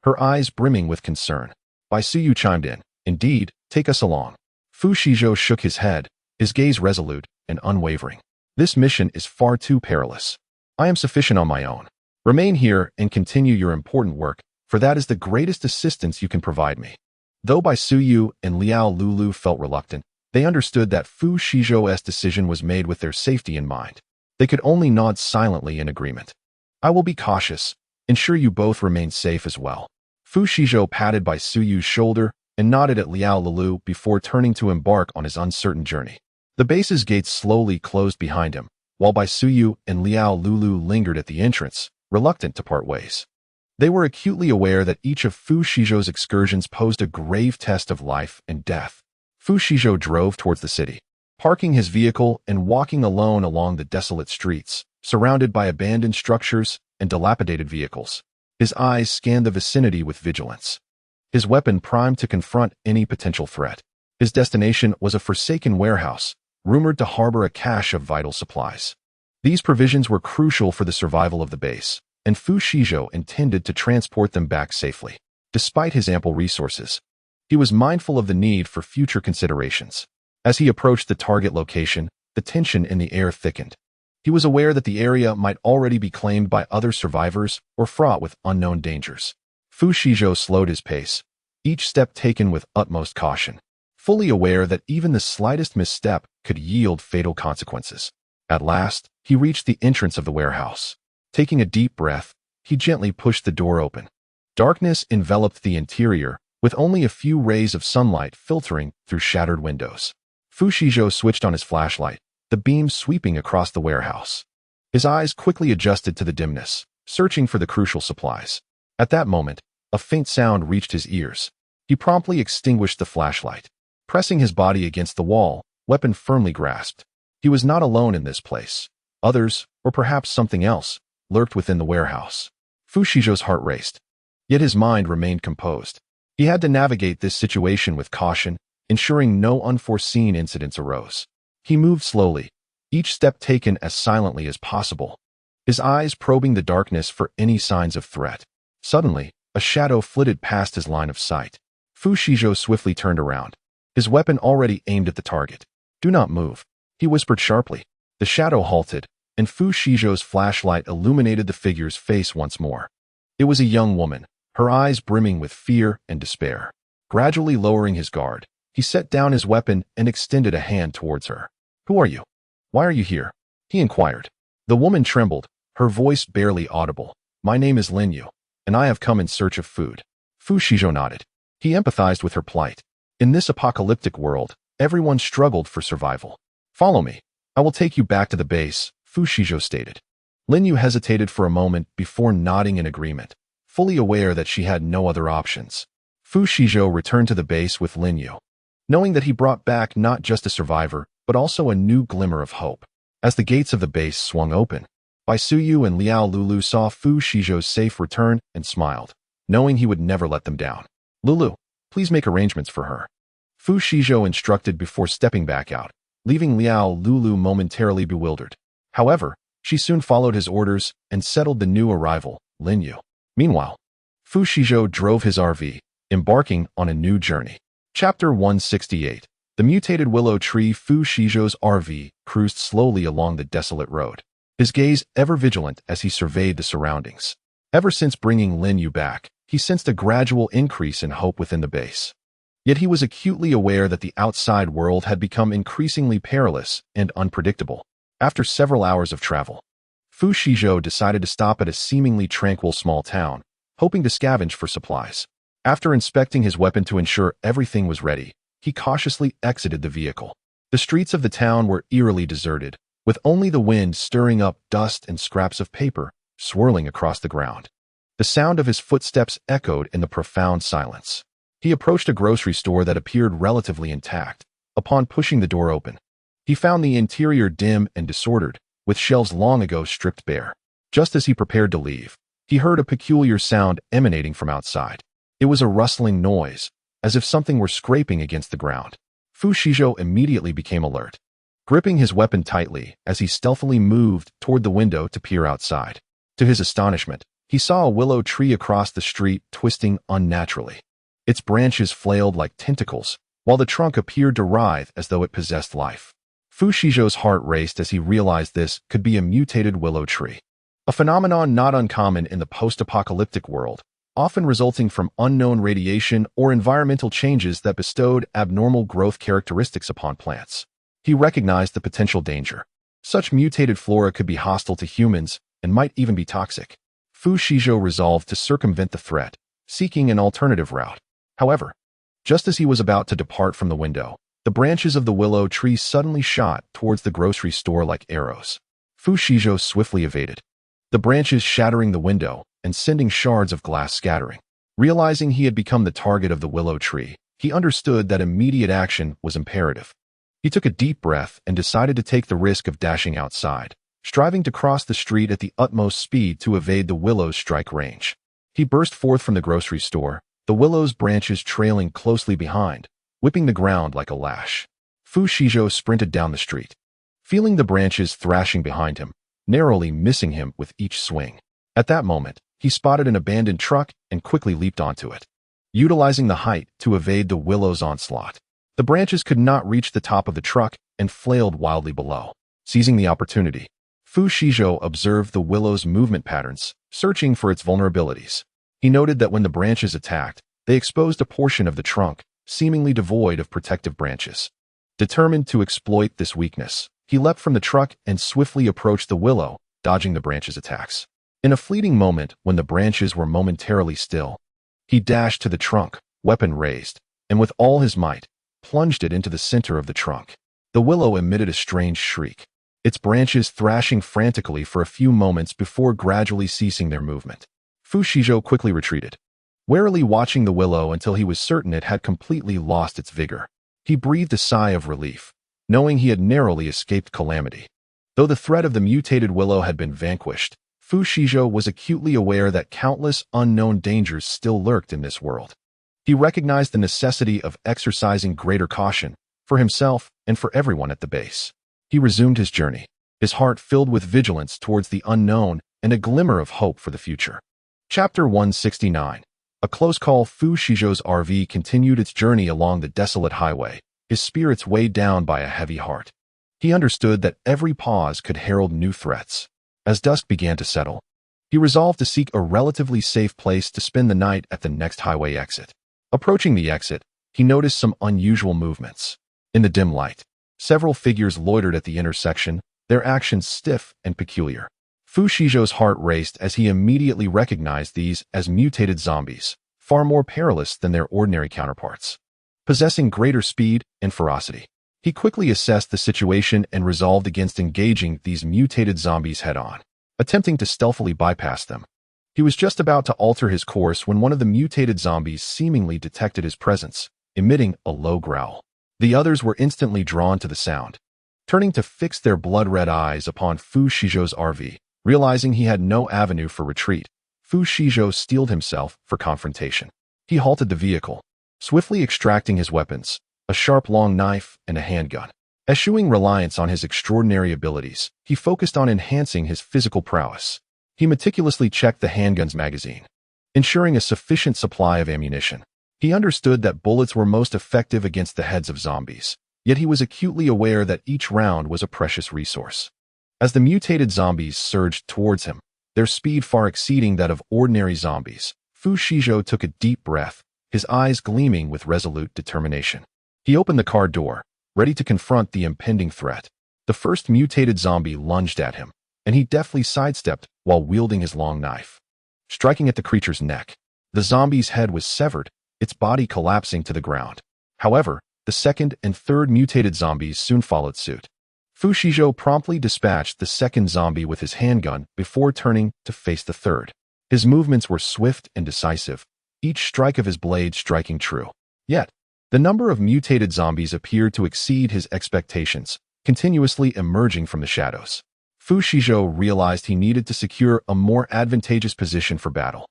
her eyes brimming with concern. Baisuyu chimed in, indeed, take us along. Fu Shizhou shook his head, his gaze resolute and unwavering. This mission is far too perilous. I am sufficient on my own. Remain here and continue your important work, for that is the greatest assistance you can provide me. Though Baisuyu and Liao Lulu felt reluctant, they understood that Fu Shizhou's decision was made with their safety in mind. They could only nod silently in agreement. I will be cautious. Ensure you both remain safe as well. Fu Shizhou patted Baisuyu's shoulder and nodded at Liao Lulu before turning to embark on his uncertain journey. The base's gates slowly closed behind him, while Baisuyu and Liao Lulu lingered at the entrance, reluctant to part ways. They were acutely aware that each of Fu Shizhou's excursions posed a grave test of life and death. Fu Shizhou drove towards the city, parking his vehicle and walking alone along the desolate streets, surrounded by abandoned structures and dilapidated vehicles. His eyes scanned the vicinity with vigilance, his weapon primed to confront any potential threat. His destination was a forsaken warehouse, rumored to harbor a cache of vital supplies. These provisions were crucial for the survival of the base, and Fu Shizhou intended to transport them back safely. Despite his ample resources, he was mindful of the need for future considerations. As he approached the target location, the tension in the air thickened. He was aware that the area might already be claimed by other survivors or fraught with unknown dangers. Fu Shizhou slowed his pace, each step taken with utmost caution, fully aware that even the slightest misstep could yield fatal consequences. At last, he reached the entrance of the warehouse. Taking a deep breath, he gently pushed the door open. Darkness enveloped the interior, with only a few rays of sunlight filtering through shattered windows. Fu Shizhou switched on his flashlight, the beam sweeping across the warehouse. His eyes quickly adjusted to the dimness, searching for the crucial supplies. At that moment, a faint sound reached his ears. He promptly extinguished the flashlight. Pressing his body against the wall, weapon firmly grasped. He was not alone in this place. Others, or perhaps something else, lurked within the warehouse. Fu Shizhou's heart raced, yet his mind remained composed. He had to navigate this situation with caution, ensuring no unforeseen incidents arose. He moved slowly, each step taken as silently as possible. his eyes probing the darkness for any signs of threat. Suddenly, a shadow flitted past his line of sight. Fu Shizhou swiftly turned around, his weapon already aimed at the target. "Do not move," he whispered sharply. The shadow halted, and Fu Shizhou's flashlight illuminated the figure's face once more. It was a young woman, her eyes brimming with fear and despair. Gradually lowering his guard, he set down his weapon and extended a hand towards her. "Who are you? Why are you here?" he inquired. The woman trembled, her voice barely audible. "My name is Lin Yu, and I have come in search of food." Fu Shizhou nodded. He empathized with her plight. In this apocalyptic world, everyone struggled for survival. "Follow me. I will take you back to the base," Fu Shizhou stated. Lin Yu hesitated for a moment before nodding in agreement, fully aware that she had no other options. Fu Shizhou returned to the base with Lin Yu, knowing that he brought back not just a survivor, but also a new glimmer of hope. As the gates of the base swung open, Bai Suyu and Liao Lulu saw Fu Shizhou's safe return and smiled, knowing he would never let them down. "Lulu, please make arrangements for her," Fu Shizhou instructed before stepping back out, leaving Liao Lulu momentarily bewildered. However, she soon followed his orders and settled the new arrival, Lin Yu. Meanwhile, Fu Shizhou drove his RV, embarking on a new journey. Chapter 168. The mutated willow tree. Fu Shizhou's RV cruised slowly along the desolate road, his gaze ever vigilant as he surveyed the surroundings. Ever since bringing Lin Yu back, he sensed a gradual increase in hope within the base. Yet he was acutely aware that the outside world had become increasingly perilous and unpredictable. After several hours of travel, Fu Shizhou decided to stop at a seemingly tranquil small town, hoping to scavenge for supplies. After inspecting his weapon to ensure everything was ready, he cautiously exited the vehicle. The streets of the town were eerily deserted, with only the wind stirring up dust and scraps of paper swirling across the ground. The sound of his footsteps echoed in the profound silence. He approached a grocery store that appeared relatively intact. Upon pushing the door open, he found the interior dim and disordered, with shelves long ago stripped bare. Just as he prepared to leave, he heard a peculiar sound emanating from outside. It was a rustling noise, as if something were scraping against the ground. Fu Shizhou immediately became alert, gripping his weapon tightly as he stealthily moved toward the window to peer outside. To his astonishment, he saw a willow tree across the street twisting unnaturally. Its branches flailed like tentacles, while the trunk appeared to writhe as though it possessed life. Fu Shizhou's heart raced as he realized this could be a mutated willow tree, a phenomenon not uncommon in the post-apocalyptic world, often resulting from unknown radiation or environmental changes that bestowed abnormal growth characteristics upon plants. He recognized the potential danger. Such mutated flora could be hostile to humans and might even be toxic. Fu Shizhou resolved to circumvent the threat, seeking an alternative route. However, just as he was about to depart from the window, the branches of the willow tree suddenly shot towards the grocery store like arrows. Fu Shizhou swiftly evaded, the branches shattering the window and sending shards of glass scattering. Realizing he had become the target of the willow tree, he understood that immediate action was imperative. He took a deep breath and decided to take the risk of dashing outside, striving to cross the street at the utmost speed to evade the willow's strike range. He burst forth from the grocery store, the willow's branches trailing closely behind, whipping the ground like a lash. Fu Shizhou sprinted down the street, feeling the branches thrashing behind him, narrowly missing him with each swing. At that moment, he spotted an abandoned truck and quickly leaped onto it, utilizing the height to evade the willow's onslaught. The branches could not reach the top of the truck and flailed wildly below. Seizing the opportunity, Fu Shizhou observed the willow's movement patterns, searching for its vulnerabilities. He noted that when the branches attacked, they exposed a portion of the trunk, seemingly devoid of protective branches. Determined to exploit this weakness, he leapt from the truck and swiftly approached the willow, dodging the branches' attacks. In a fleeting moment, when the branches were momentarily still, he dashed to the trunk, weapon raised, and with all his might, plunged it into the center of the trunk. The willow emitted a strange shriek, its branches thrashing frantically for a few moments before gradually ceasing their movement. Fu Shizhou quickly retreated, warily watching the willow until he was certain it had completely lost its vigor. He breathed a sigh of relief, knowing he had narrowly escaped calamity. Though the threat of the mutated willow had been vanquished, Fu Shizhou was acutely aware that countless unknown dangers still lurked in this world. He recognized the necessity of exercising greater caution, for himself and for everyone at the base. He resumed his journey, his heart filled with vigilance towards the unknown and a glimmer of hope for the future. Chapter 169. A close call. Fu Shizhou's RV continued its journey along the desolate highway, his spirits weighed down by a heavy heart. He understood that every pause could herald new threats. As dusk began to settle, he resolved to seek a relatively safe place to spend the night at the next highway exit. Approaching the exit, he noticed some unusual movements. In the dim light, several figures loitered at the intersection, their actions stiff and peculiar. Fu Shizhou's heart raced as he immediately recognized these as mutated zombies, far more perilous than their ordinary counterparts. Possessing greater speed and ferocity, he quickly assessed the situation and resolved against engaging these mutated zombies head-on, attempting to stealthily bypass them. He was just about to alter his course when one of the mutated zombies seemingly detected his presence, emitting a low growl. The others were instantly drawn to the sound, turning to fix their blood-red eyes upon Fu Shizhou's RV. Realizing he had no avenue for retreat, Fu Shizhou steeled himself for confrontation. He halted the vehicle, swiftly extracting his weapons, a sharp long knife and a handgun. Eschewing reliance on his extraordinary abilities, he focused on enhancing his physical prowess. He meticulously checked the handgun's magazine, ensuring a sufficient supply of ammunition. He understood that bullets were most effective against the heads of zombies, yet he was acutely aware that each round was a precious resource. As the mutated zombies surged towards him, their speed far exceeding that of ordinary zombies, Fu Shizhou took a deep breath, his eyes gleaming with resolute determination. He opened the car door, ready to confront the impending threat. The first mutated zombie lunged at him, and he deftly sidestepped while wielding his long knife. Striking at the creature's neck, the zombie's head was severed, its body collapsing to the ground. However, the second and third mutated zombies soon followed suit. Fu Shizhou promptly dispatched the second zombie with his handgun before turning to face the third. His movements were swift and decisive, each strike of his blade striking true. Yet, the number of mutated zombies appeared to exceed his expectations, continuously emerging from the shadows. Fu Shizhou realized he needed to secure a more advantageous position for battle.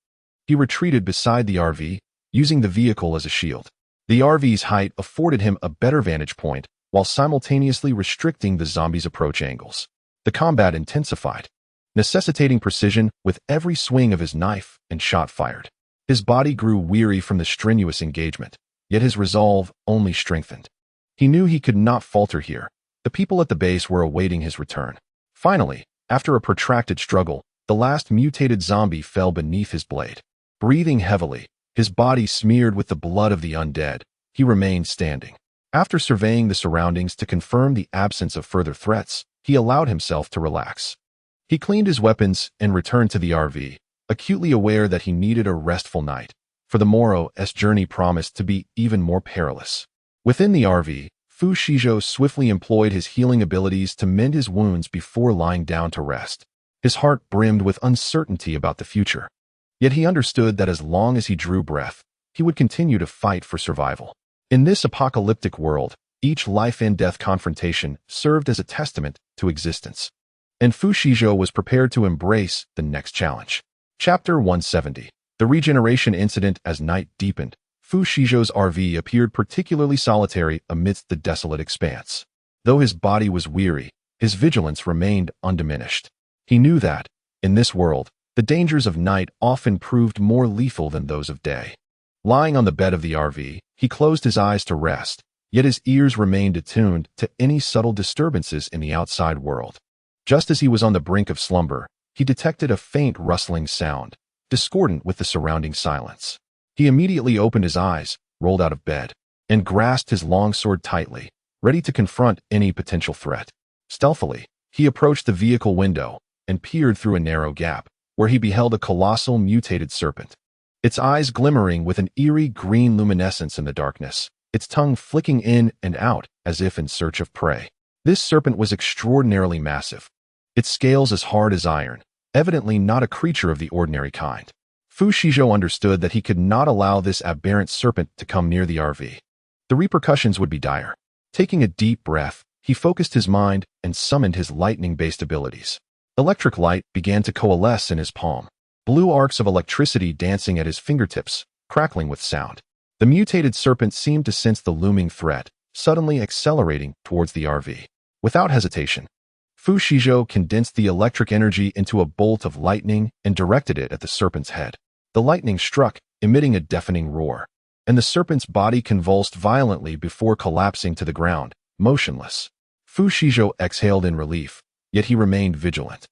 He retreated beside the RV, using the vehicle as a shield. The RV's height afforded him a better vantage point, while simultaneously restricting the zombies' approach angles. The combat intensified, necessitating precision with every swing of his knife and shot fired. His body grew weary from the strenuous engagement, yet his resolve only strengthened. He knew he could not falter here. The people at the base were awaiting his return. Finally, after a protracted struggle, the last mutated zombie fell beneath his blade. Breathing heavily, his body smeared with the blood of the undead, he remained standing. After surveying the surroundings to confirm the absence of further threats, he allowed himself to relax. He cleaned his weapons and returned to the RV, acutely aware that he needed a restful night, for the morrow's journey promised to be even more perilous. Within the RV, Fu Shizhou swiftly employed his healing abilities to mend his wounds before lying down to rest. His heart brimmed with uncertainty about the future. Yet he understood that as long as he drew breath, he would continue to fight for survival. In this apocalyptic world, each life-and-death confrontation served as a testament to existence. And Fu Shizhou was prepared to embrace the next challenge. Chapter 170. The regeneration incident. As night deepened, Fu Shizhou's RV appeared particularly solitary amidst the desolate expanse. Though his body was weary, his vigilance remained undiminished. He knew that, in this world, the dangers of night often proved more lethal than those of day. Lying on the bed of the RV, he closed his eyes to rest, yet his ears remained attuned to any subtle disturbances in the outside world. Just as he was on the brink of slumber, he detected a faint rustling sound, discordant with the surrounding silence. He immediately opened his eyes, rolled out of bed, and grasped his long sword tightly, ready to confront any potential threat. Stealthily, he approached the vehicle window and peered through a narrow gap, where he beheld a colossal mutated serpent. Its eyes glimmering with an eerie green luminescence in the darkness, its tongue flicking in and out as if in search of prey. This serpent was extraordinarily massive, its scales as hard as iron, evidently not a creature of the ordinary kind. Fu Shizhou understood that he could not allow this aberrant serpent to come near the RV. The repercussions would be dire. Taking a deep breath, he focused his mind and summoned his lightning-based abilities. Electric light began to coalesce in his palm, blue arcs of electricity dancing at his fingertips, crackling with sound. The mutated serpent seemed to sense the looming threat, suddenly accelerating towards the RV. Without hesitation, Fu Shizhou condensed the electric energy into a bolt of lightning and directed it at the serpent's head. The lightning struck, emitting a deafening roar, and the serpent's body convulsed violently before collapsing to the ground, motionless. Fu Shizhou exhaled in relief, yet he remained vigilant.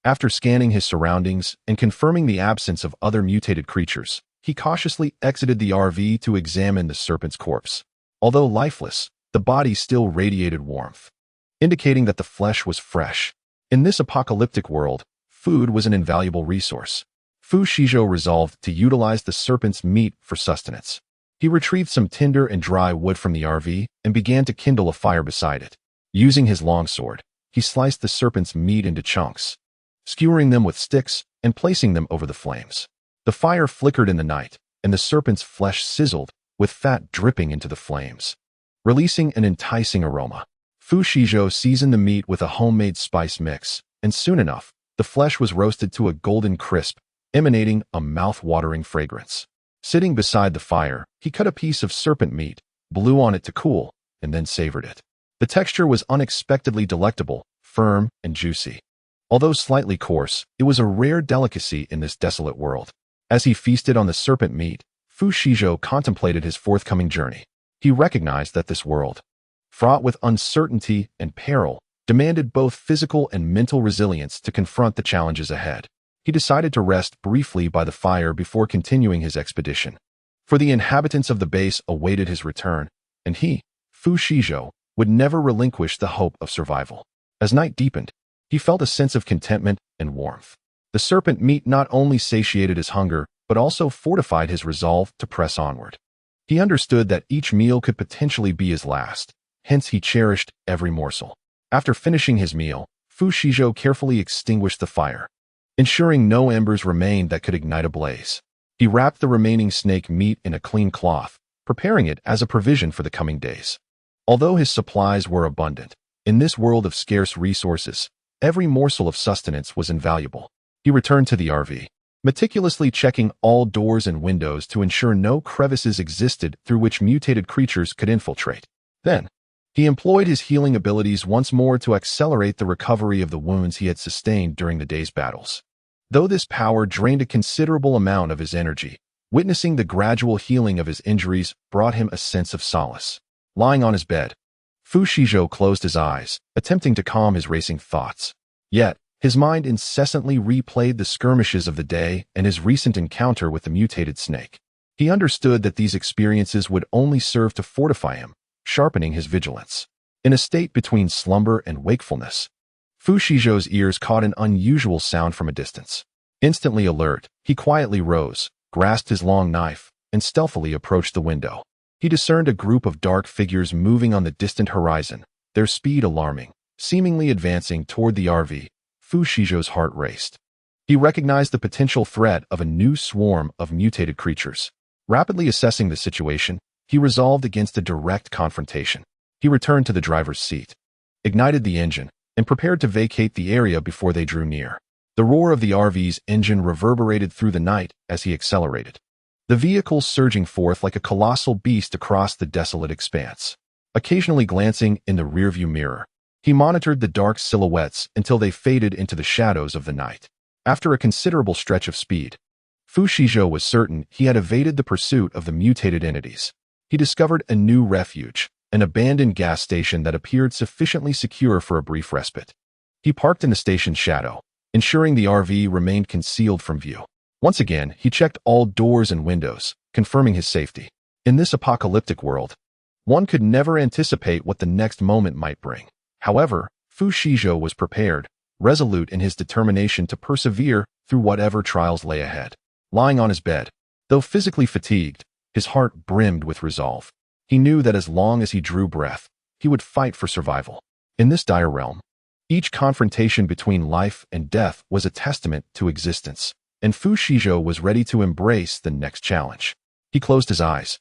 After scanning his surroundings and confirming the absence of other mutated creatures, he cautiously exited the RV to examine the serpent's corpse. Although lifeless, the body still radiated warmth, indicating that the flesh was fresh. In this apocalyptic world, food was an invaluable resource. Fu Shizhou resolved to utilize the serpent's meat for sustenance. He retrieved some tinder and dry wood from the RV and began to kindle a fire beside it. Using his longsword, he sliced the serpent's meat into chunks, skewering them with sticks and placing them over the flames. The fire flickered in the night, and the serpent's flesh sizzled, with fat dripping into the flames, releasing an enticing aroma. Fu Shizhou seasoned the meat with a homemade spice mix, and soon enough, the flesh was roasted to a golden crisp, emanating a mouth-watering fragrance. Sitting beside the fire, he cut a piece of serpent meat, blew on it to cool, and then savored it. The texture was unexpectedly delectable, firm, and juicy. Although slightly coarse, it was a rare delicacy in this desolate world. As he feasted on the serpent meat, Fu Shizhou contemplated his forthcoming journey. He recognized that this world, fraught with uncertainty and peril, demanded both physical and mental resilience to confront the challenges ahead. He decided to rest briefly by the fire before continuing his expedition. For the inhabitants of the base awaited his return, and he, Fu Shizhou, would never relinquish the hope of survival. As night deepened, he felt a sense of contentment and warmth. The serpent meat not only satiated his hunger, but also fortified his resolve to press onward. He understood that each meal could potentially be his last, hence he cherished every morsel. After finishing his meal, Fu Shizhou carefully extinguished the fire, ensuring no embers remained that could ignite a blaze. He wrapped the remaining snake meat in a clean cloth, preparing it as a provision for the coming days. Although his supplies were abundant, in this world of scarce resources, every morsel of sustenance was invaluable. He returned to the RV, meticulously checking all doors and windows to ensure no crevices existed through which mutated creatures could infiltrate. Then, he employed his healing abilities once more to accelerate the recovery of the wounds he had sustained during the day's battles. Though this power drained a considerable amount of his energy, witnessing the gradual healing of his injuries brought him a sense of solace. Lying on his bed, Fu Shizhou closed his eyes, attempting to calm his racing thoughts. Yet, his mind incessantly replayed the skirmishes of the day and his recent encounter with the mutated snake. He understood that these experiences would only serve to fortify him, sharpening his vigilance. In a state between slumber and wakefulness, Fu Shizhou's ears caught an unusual sound from a distance. Instantly alert, he quietly rose, grasped his long knife, and stealthily approached the window. He discerned a group of dark figures moving on the distant horizon, their speed alarming, seemingly advancing toward the RV. Fu Shizhou's heart raced. He recognized the potential threat of a new swarm of mutated creatures. Rapidly assessing the situation, he resolved against a direct confrontation. He returned to the driver's seat, ignited the engine, and prepared to vacate the area before they drew near. The roar of the RV's engine reverberated through the night as he accelerated, the vehicle surging forth like a colossal beast across the desolate expanse. Occasionally glancing in the rearview mirror, he monitored the dark silhouettes until they faded into the shadows of the night. After a considerable stretch of speed, Fu Shizhou was certain he had evaded the pursuit of the mutated entities. He discovered a new refuge, an abandoned gas station that appeared sufficiently secure for a brief respite. He parked in the station's shadow, ensuring the RV remained concealed from view. Once again, he checked all doors and windows, confirming his safety. In this apocalyptic world, one could never anticipate what the next moment might bring. However, Fu Shizhou was prepared, resolute in his determination to persevere through whatever trials lay ahead. Lying on his bed, though physically fatigued, his heart brimmed with resolve. He knew that as long as he drew breath, he would fight for survival. In this dire realm, each confrontation between life and death was a testament to existence, and Fu Shizhou was ready to embrace the next challenge. He closed his eyes,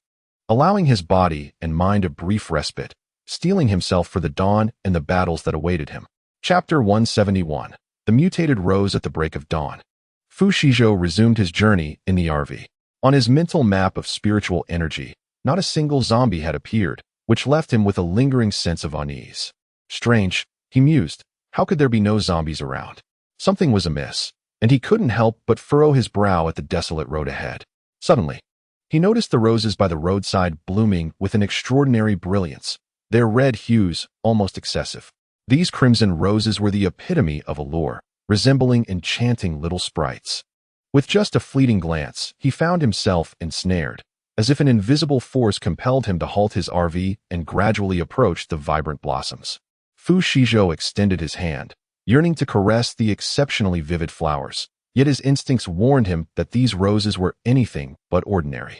allowing his body and mind a brief respite, steeling himself for the dawn and the battles that awaited him. Chapter 171. The Mutated rose at the break of dawn. Fu Shizhou resumed his journey in the RV. On his mental map of spiritual energy, not a single zombie had appeared, which left him with a lingering sense of unease. Strange, he mused, How could there be no zombies around? Something was amiss, and he couldn't help but furrow his brow at the desolate road ahead. Suddenly, he noticed the roses by the roadside blooming with an extraordinary brilliance, their red hues almost excessive. These crimson roses were the epitome of allure, resembling enchanting little sprites. With just a fleeting glance, he found himself ensnared, as if an invisible force compelled him to halt his RV and gradually approach the vibrant blossoms. Fu Shizhou extended his hand, yearning to caress the exceptionally vivid flowers, yet his instincts warned him that these roses were anything but ordinary.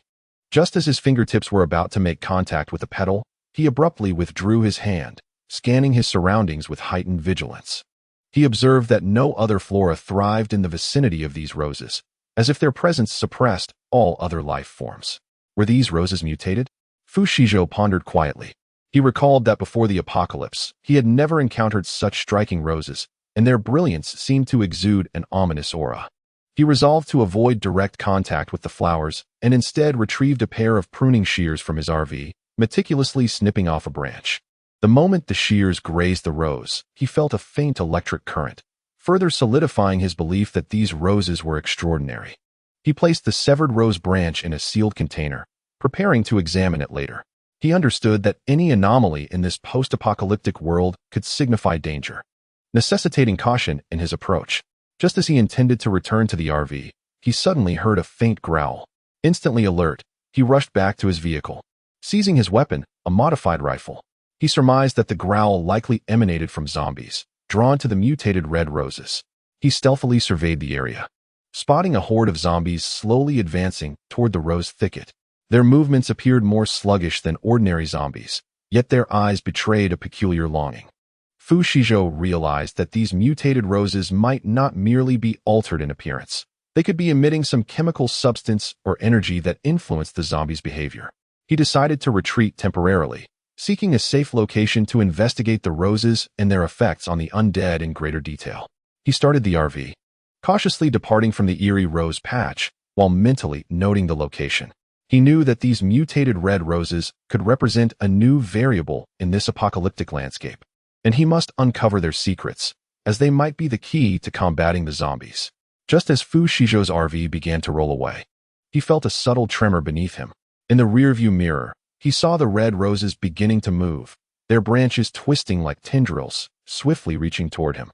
Just as his fingertips were about to make contact with a petal, he abruptly withdrew his hand, scanning his surroundings with heightened vigilance. He observed that no other flora thrived in the vicinity of these roses, as if their presence suppressed all other life forms. Were these roses mutated? Fu Shizhou pondered quietly. He recalled that before the apocalypse, he had never encountered such striking roses, and their brilliance seemed to exude an ominous aura. He resolved to avoid direct contact with the flowers and instead retrieved a pair of pruning shears from his RV, meticulously snipping off a branch. The moment the shears grazed the rose, he felt a faint electric current, further solidifying his belief that these roses were extraordinary. He placed the severed rose branch in a sealed container, preparing to examine it later. He understood that any anomaly in this post-apocalyptic world could signify danger, necessitating caution in his approach. Just as he intended to return to the RV, he suddenly heard a faint growl. Instantly alert, he rushed back to his vehicle. Seizing his weapon, a modified rifle, he surmised that the growl likely emanated from zombies, drawn to the mutated red roses. He stealthily surveyed the area, spotting a horde of zombies slowly advancing toward the rose thicket. Their movements appeared more sluggish than ordinary zombies, yet their eyes betrayed a peculiar longing. Fu Shizhou realized that these mutated roses might not merely be altered in appearance. They could be emitting some chemical substance or energy that influenced the zombies' behavior. He decided to retreat temporarily, seeking a safe location to investigate the roses and their effects on the undead in greater detail. He started the RV, cautiously departing from the eerie rose patch, while mentally noting the location. He knew that these mutated red roses could represent a new variable in this apocalyptic landscape, and he must uncover their secrets, as they might be the key to combating the zombies. Just as Fu Shizhou's RV began to roll away, he felt a subtle tremor beneath him. In the rearview mirror, he saw the red roses beginning to move, their branches twisting like tendrils, swiftly reaching toward him.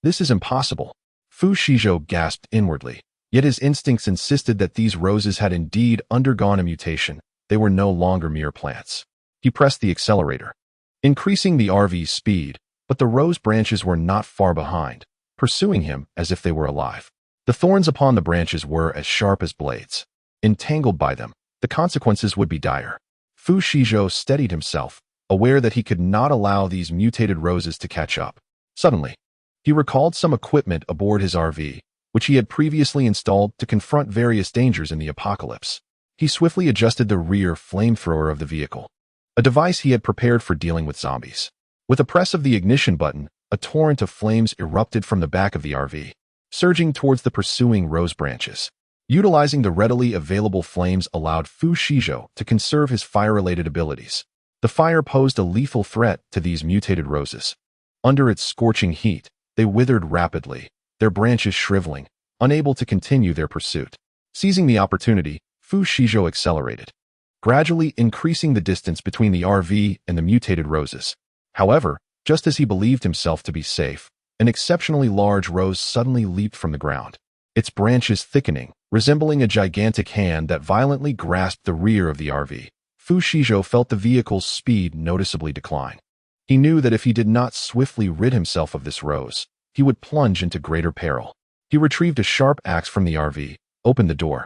This is impossible. Fu Shizhou gasped inwardly, yet his instincts insisted that these roses had indeed undergone a mutation. They were no longer mere plants. He pressed the accelerator, increasing the RV's speed, but the rose branches were not far behind, pursuing him as if they were alive. The thorns upon the branches were as sharp as blades. Entangled by them, the consequences would be dire. Fu Shizhou steadied himself, aware that he could not allow these mutated roses to catch up. Suddenly, he recalled some equipment aboard his RV, which he had previously installed to confront various dangers in the apocalypse. He swiftly adjusted the rear flamethrower of the vehicle, a device he had prepared for dealing with zombies. With a press of the ignition button, a torrent of flames erupted from the back of the RV, surging towards the pursuing rose branches. Utilizing the readily available flames allowed Fu Shizhou to conserve his fire-related abilities. The fire posed a lethal threat to these mutated roses. Under its scorching heat, they withered rapidly, their branches shriveling, unable to continue their pursuit. Seizing the opportunity, Fu Shizhou accelerated, gradually increasing the distance between the RV and the mutated roses. However, just as he believed himself to be safe, an exceptionally large rose suddenly leaped from the ground, its branches thickening, resembling a gigantic hand that violently grasped the rear of the RV. Fu Shizhou felt the vehicle's speed noticeably decline. He knew that if he did not swiftly rid himself of this rose, he would plunge into greater peril. He retrieved a sharp axe from the RV, opened the door,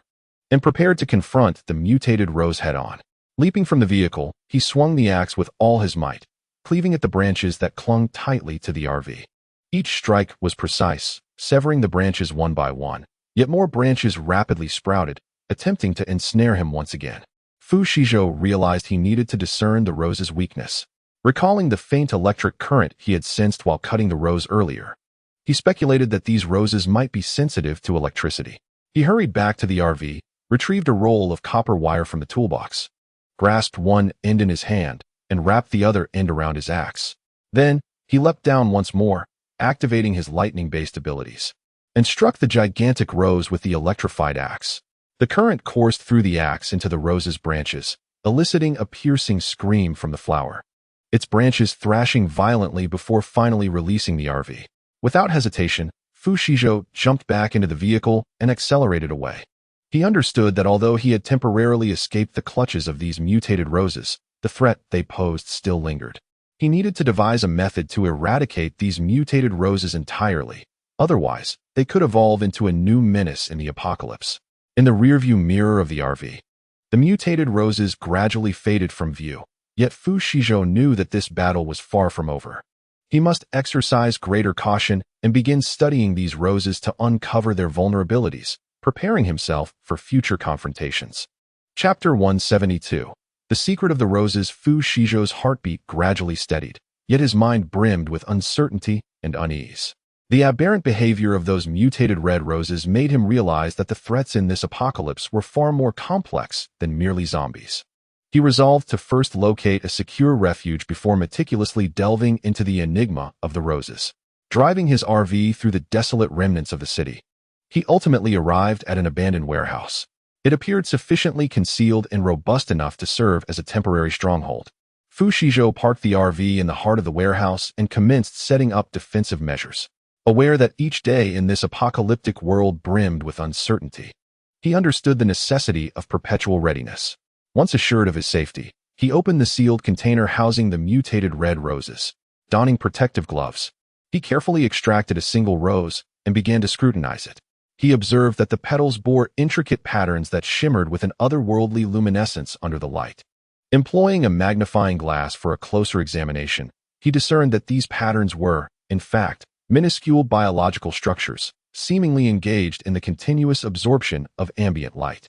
and prepared to confront the mutated rose head-on. Leaping from the vehicle, he swung the axe with all his might, cleaving at the branches that clung tightly to the RV. Each strike was precise, severing the branches one by one, yet more branches rapidly sprouted, attempting to ensnare him once again. Fu Shizhou realized he needed to discern the rose's weakness. Recalling the faint electric current he had sensed while cutting the rose earlier, he speculated that these roses might be sensitive to electricity. He hurried back to the RV, retrieved a roll of copper wire from the toolbox, grasped one end in his hand, and wrapped the other end around his axe. Then, he leapt down once more, activating his lightning-based abilities, and struck the gigantic rose with the electrified axe. The current coursed through the axe into the rose's branches, eliciting a piercing scream from the flower, its branches thrashing violently before finally releasing the RV. Without hesitation, Fu Shizhou jumped back into the vehicle and accelerated away. He understood that although he had temporarily escaped the clutches of these mutated roses, the threat they posed still lingered. He needed to devise a method to eradicate these mutated roses entirely. Otherwise, they could evolve into a new menace in the apocalypse. In the rearview mirror of the RV, the mutated roses gradually faded from view, yet Fu Shizhou knew that this battle was far from over. He must exercise greater caution and begin studying these roses to uncover their vulnerabilities, preparing himself for future confrontations. Chapter 172. The Secret of the Roses. Fu Shizhou's heartbeat gradually steadied, yet his mind brimmed with uncertainty and unease. The aberrant behavior of those mutated red roses made him realize that the threats in this apocalypse were far more complex than merely zombies. He resolved to first locate a secure refuge before meticulously delving into the enigma of the roses. Driving his RV through the desolate remnants of the city, he ultimately arrived at an abandoned warehouse. It appeared sufficiently concealed and robust enough to serve as a temporary stronghold. Fu Shizhou parked the RV in the heart of the warehouse and commenced setting up defensive measures. Aware that each day in this apocalyptic world brimmed with uncertainty, he understood the necessity of perpetual readiness. Once assured of his safety, he opened the sealed container housing the mutated red roses. Donning protective gloves, he carefully extracted a single rose and began to scrutinize it. He observed that the petals bore intricate patterns that shimmered with an otherworldly luminescence under the light. Employing a magnifying glass for a closer examination, he discerned that these patterns were, in fact, minuscule biological structures, seemingly engaged in the continuous absorption of ambient light.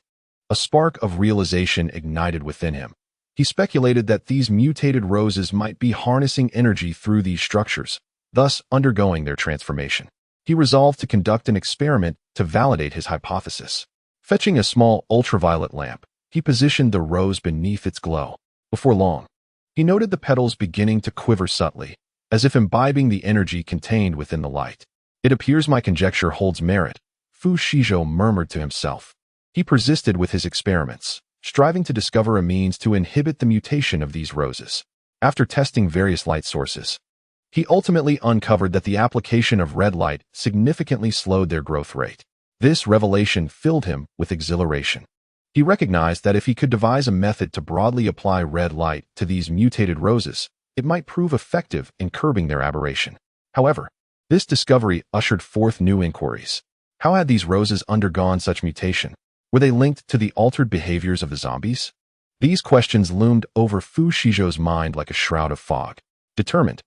A spark of realization ignited within him. He speculated that these mutated roses might be harnessing energy through these structures, thus undergoing their transformation. He resolved to conduct an experiment to validate his hypothesis. Fetching a small ultraviolet lamp, he positioned the rose beneath its glow. Before long, he noted the petals beginning to quiver subtly, as if imbibing the energy contained within the light. It appears my conjecture holds merit, Fu Shizhou murmured to himself. He persisted with his experiments, striving to discover a means to inhibit the mutation of these roses. After testing various light sources, he ultimately uncovered that the application of red light significantly slowed their growth rate. This revelation filled him with exhilaration. He recognized that if he could devise a method to broadly apply red light to these mutated roses, it might prove effective in curbing their aberration. However, this discovery ushered forth new inquiries. How had these roses undergone such mutation? Were they linked to the altered behaviors of the zombies? These questions loomed over Fu Shizhou's mind like a shroud of fog. Determined,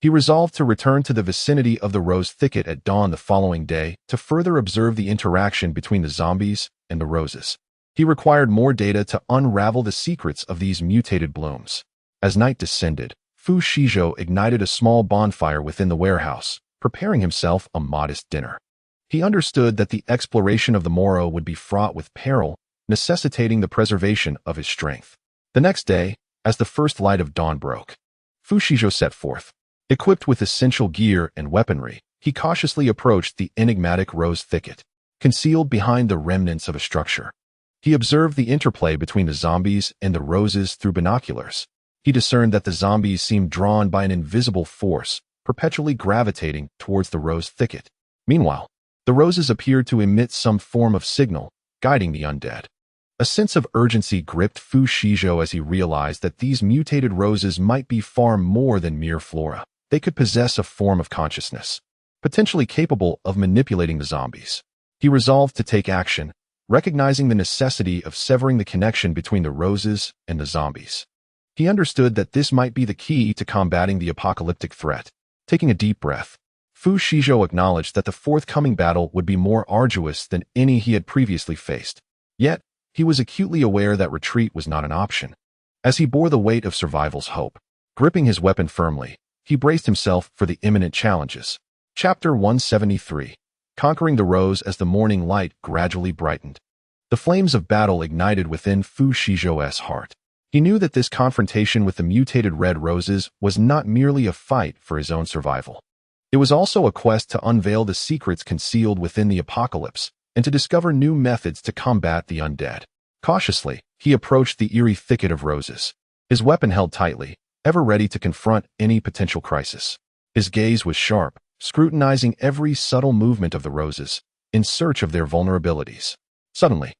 he resolved to return to the vicinity of the rose thicket at dawn the following day to further observe the interaction between the zombies and the roses. He required more data to unravel the secrets of these mutated blooms. As night descended, Fu Shizhou ignited a small bonfire within the warehouse, preparing himself a modest dinner. He understood that the exploration of the morrow would be fraught with peril, necessitating the preservation of his strength. The next day, as the first light of dawn broke, Fu Shizhou set forth. Equipped with essential gear and weaponry, he cautiously approached the enigmatic rose thicket, concealed behind the remnants of a structure. He observed the interplay between the zombies and the roses through binoculars. He discerned that the zombies seemed drawn by an invisible force, perpetually gravitating towards the rose thicket. Meanwhile, the roses appeared to emit some form of signal, guiding the undead. A sense of urgency gripped Fu Shizhou as he realized that these mutated roses might be far more than mere flora. They could possess a form of consciousness, potentially capable of manipulating the zombies. He resolved to take action, recognizing the necessity of severing the connection between the roses and the zombies. He understood that this might be the key to combating the apocalyptic threat. Taking a deep breath, Fu Shizhou acknowledged that the forthcoming battle would be more arduous than any he had previously faced. Yet, he was acutely aware that retreat was not an option. As he bore the weight of survival's hope, gripping his weapon firmly, he braced himself for the imminent challenges. Chapter 173. Conquering the Rose. As the morning light gradually brightened, the flames of battle ignited within Fu Shizhou's heart. He knew that this confrontation with the mutated red roses was not merely a fight for his own survival. It was also a quest to unveil the secrets concealed within the apocalypse and to discover new methods to combat the undead. Cautiously, he approached the eerie thicket of roses, his weapon held tightly, ever ready to confront any potential crisis. His gaze was sharp, scrutinizing every subtle movement of the roses, in search of their vulnerabilities. Suddenly,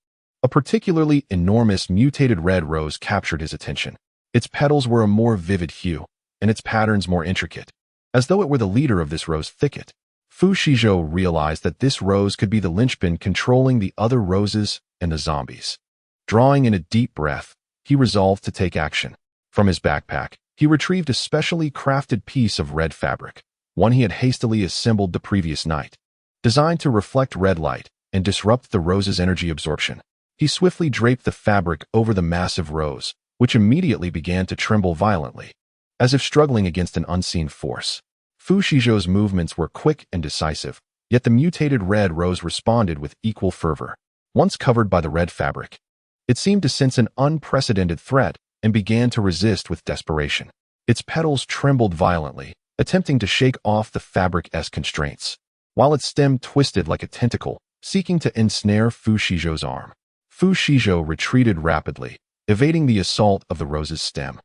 a particularly enormous mutated red rose captured his attention. Its petals were a more vivid hue, and its patterns more intricate, as though it were the leader of this rose thicket. Fu Shizhou realized that this rose could be the linchpin controlling the other roses and the zombies. Drawing in a deep breath, he resolved to take action. From his backpack, he retrieved a specially crafted piece of red fabric, one he had hastily assembled the previous night. Designed to reflect red light and disrupt the rose's energy absorption, he swiftly draped the fabric over the massive rose, which immediately began to tremble violently, as if struggling against an unseen force. Fu Shizhou's movements were quick and decisive, yet the mutated red rose responded with equal fervor. Once covered by the red fabric, it seemed to sense an unprecedented threat and began to resist with desperation. Its petals trembled violently, attempting to shake off the fabric's constraints, while its stem twisted like a tentacle, seeking to ensnare Fu Shizhou's arm. Fu Shizhou retreated rapidly, evading the assault of the rose's stem.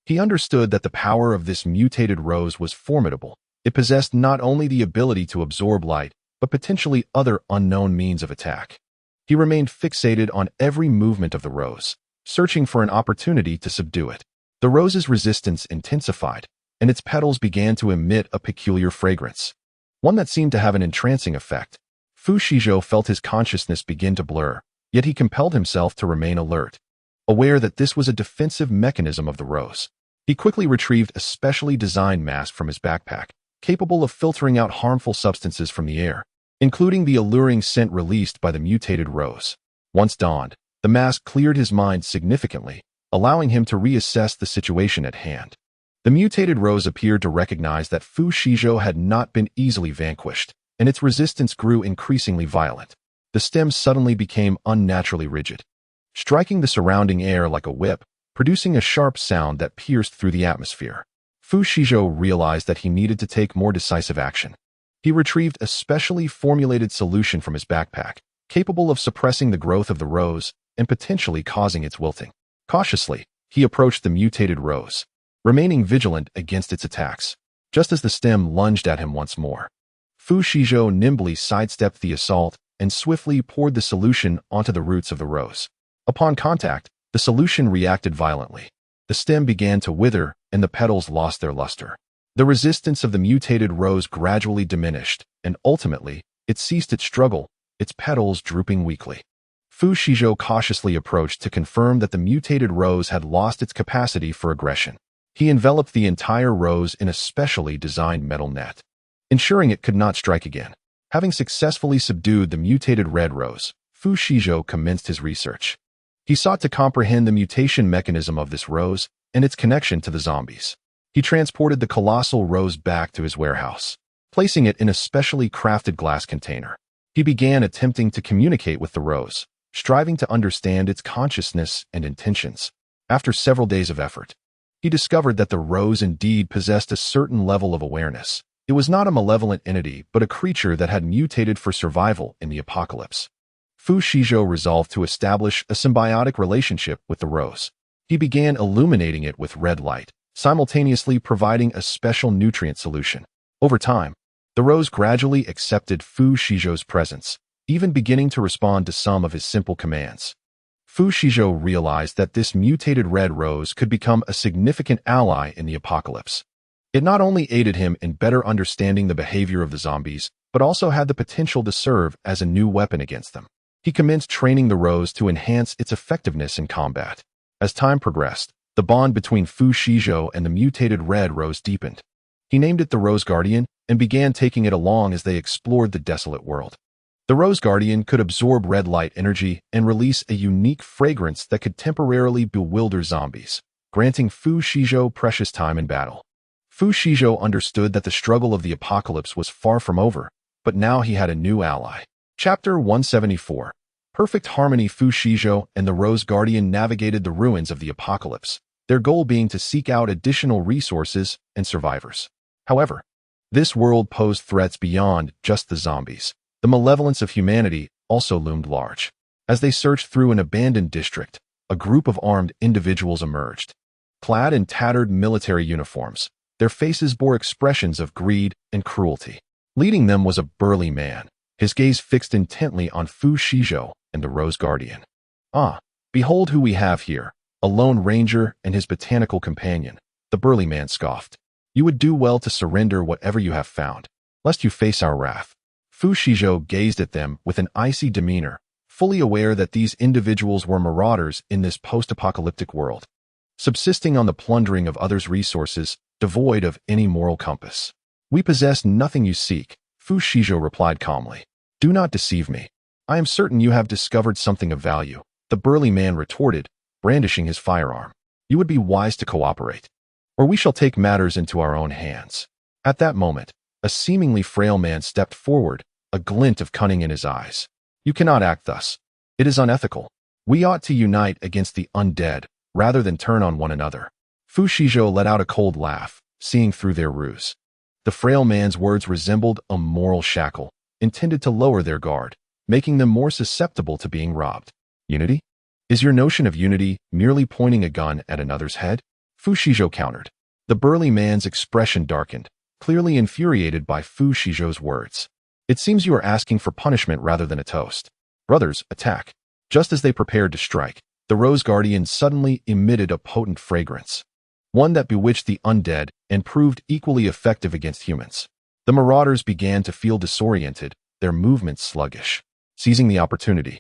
He understood that the power of this mutated rose was formidable. It possessed not only the ability to absorb light, but potentially other unknown means of attack. He remained fixated on every movement of the rose, searching for an opportunity to subdue it. The rose's resistance intensified, and its petals began to emit a peculiar fragrance, one that seemed to have an entrancing effect. Fu Shizhou felt his consciousness begin to blur, yet he compelled himself to remain alert, aware that this was a defensive mechanism of the rose. He quickly retrieved a specially designed mask from his backpack, capable of filtering out harmful substances from the air, including the alluring scent released by the mutated rose. Once donned, the mask cleared his mind significantly, allowing him to reassess the situation at hand. The mutated rose appeared to recognize that Fu Shizhou had not been easily vanquished, and its resistance grew increasingly violent. The stem suddenly became unnaturally rigid, striking the surrounding air like a whip, producing a sharp sound that pierced through the atmosphere. Fu Shizhou realized that he needed to take more decisive action. He retrieved a specially formulated solution from his backpack, capable of suppressing the growth of the rose and potentially causing its wilting. Cautiously, he approached the mutated rose, remaining vigilant against its attacks. Just as the stem lunged at him once more, Fu Shizhou nimbly sidestepped the assault and swiftly poured the solution onto the roots of the rose. Upon contact, the solution reacted violently. The stem began to wither and the petals lost their luster. The resistance of the mutated rose gradually diminished, and ultimately, it ceased its struggle, its petals drooping weakly. Fu Shizhou cautiously approached to confirm that the mutated rose had lost its capacity for aggression. He enveloped the entire rose in a specially designed metal net, ensuring it could not strike again. Having successfully subdued the mutated red rose, Fu Shizhou commenced his research. He sought to comprehend the mutation mechanism of this rose and its connection to the zombies. He transported the colossal rose back to his warehouse, placing it in a specially crafted glass container. He began attempting to communicate with the rose, striving to understand its consciousness and intentions. After several days of effort, he discovered that the rose indeed possessed a certain level of awareness. It was not a malevolent entity, but a creature that had mutated for survival in the apocalypse. Fu Shizhou resolved to establish a symbiotic relationship with the rose. He began illuminating it with red light, simultaneously providing a special nutrient solution. Over time, the rose gradually accepted Fu Shizhou's presence, even beginning to respond to some of his simple commands. Fu Shizhou realized that this mutated red rose could become a significant ally in the apocalypse. It not only aided him in better understanding the behavior of the zombies, but also had the potential to serve as a new weapon against them. He commenced training the rose to enhance its effectiveness in combat. As time progressed, the bond between Fu Shizhou and the mutated red rose deepened. He named it the Rose Guardian and began taking it along as they explored the desolate world. The Rose Guardian could absorb red light energy and release a unique fragrance that could temporarily bewilder zombies, granting Fu Shizhou precious time in battle. Fu Shizhou understood that the struggle of the apocalypse was far from over, but now he had a new ally. Chapter 174. Perfect harmony. Fu Shizhou and the Rose Guardian navigated the ruins of the apocalypse, their goal being to seek out additional resources and survivors. However, This world posed threats beyond just the zombies. The malevolence of humanity also loomed large. As they searched through an abandoned district, a group of armed individuals emerged. Clad in tattered military uniforms, their faces bore expressions of greed and cruelty. Leading them was a burly man, his gaze fixed intently on Fu Shizhou and the Rose Guardian. "Ah, behold who we have here, a lone ranger and his botanical companion," the burly man scoffed. "You would do well to surrender whatever you have found, lest you face our wrath." Fu Shizhou gazed at them with an icy demeanor, fully aware that these individuals were marauders in this post-apocalyptic world, subsisting on the plundering of others' resources, devoid of any moral compass. "We possess nothing you seek," Fu Shizhou replied calmly. "Do not deceive me. I am certain you have discovered something of value," the burly man retorted, brandishing his firearm. "You would be wise to cooperate, or we shall take matters into our own hands." At that moment, a seemingly frail man stepped forward, a glint of cunning in his eyes. "You cannot act thus. It is unethical. We ought to unite against the undead, rather than turn on one another." Fu Shizhou let out a cold laugh, seeing through their ruse. The frail man's words resembled a moral shackle, intended to lower their guard, making them more susceptible to being robbed. "Unity? Is your notion of unity merely pointing a gun at another's head?" Fu Shizhou countered. The burly man's expression darkened, clearly infuriated by Fu Shizhou's words. "It seems you are asking for punishment rather than a toast. Brothers, attack." Just as they prepared to strike, the Rose Guardian suddenly emitted a potent fragrance, one that bewitched the undead and proved equally effective against humans. The marauders began to feel disoriented, their movements sluggish. Seizing the opportunity,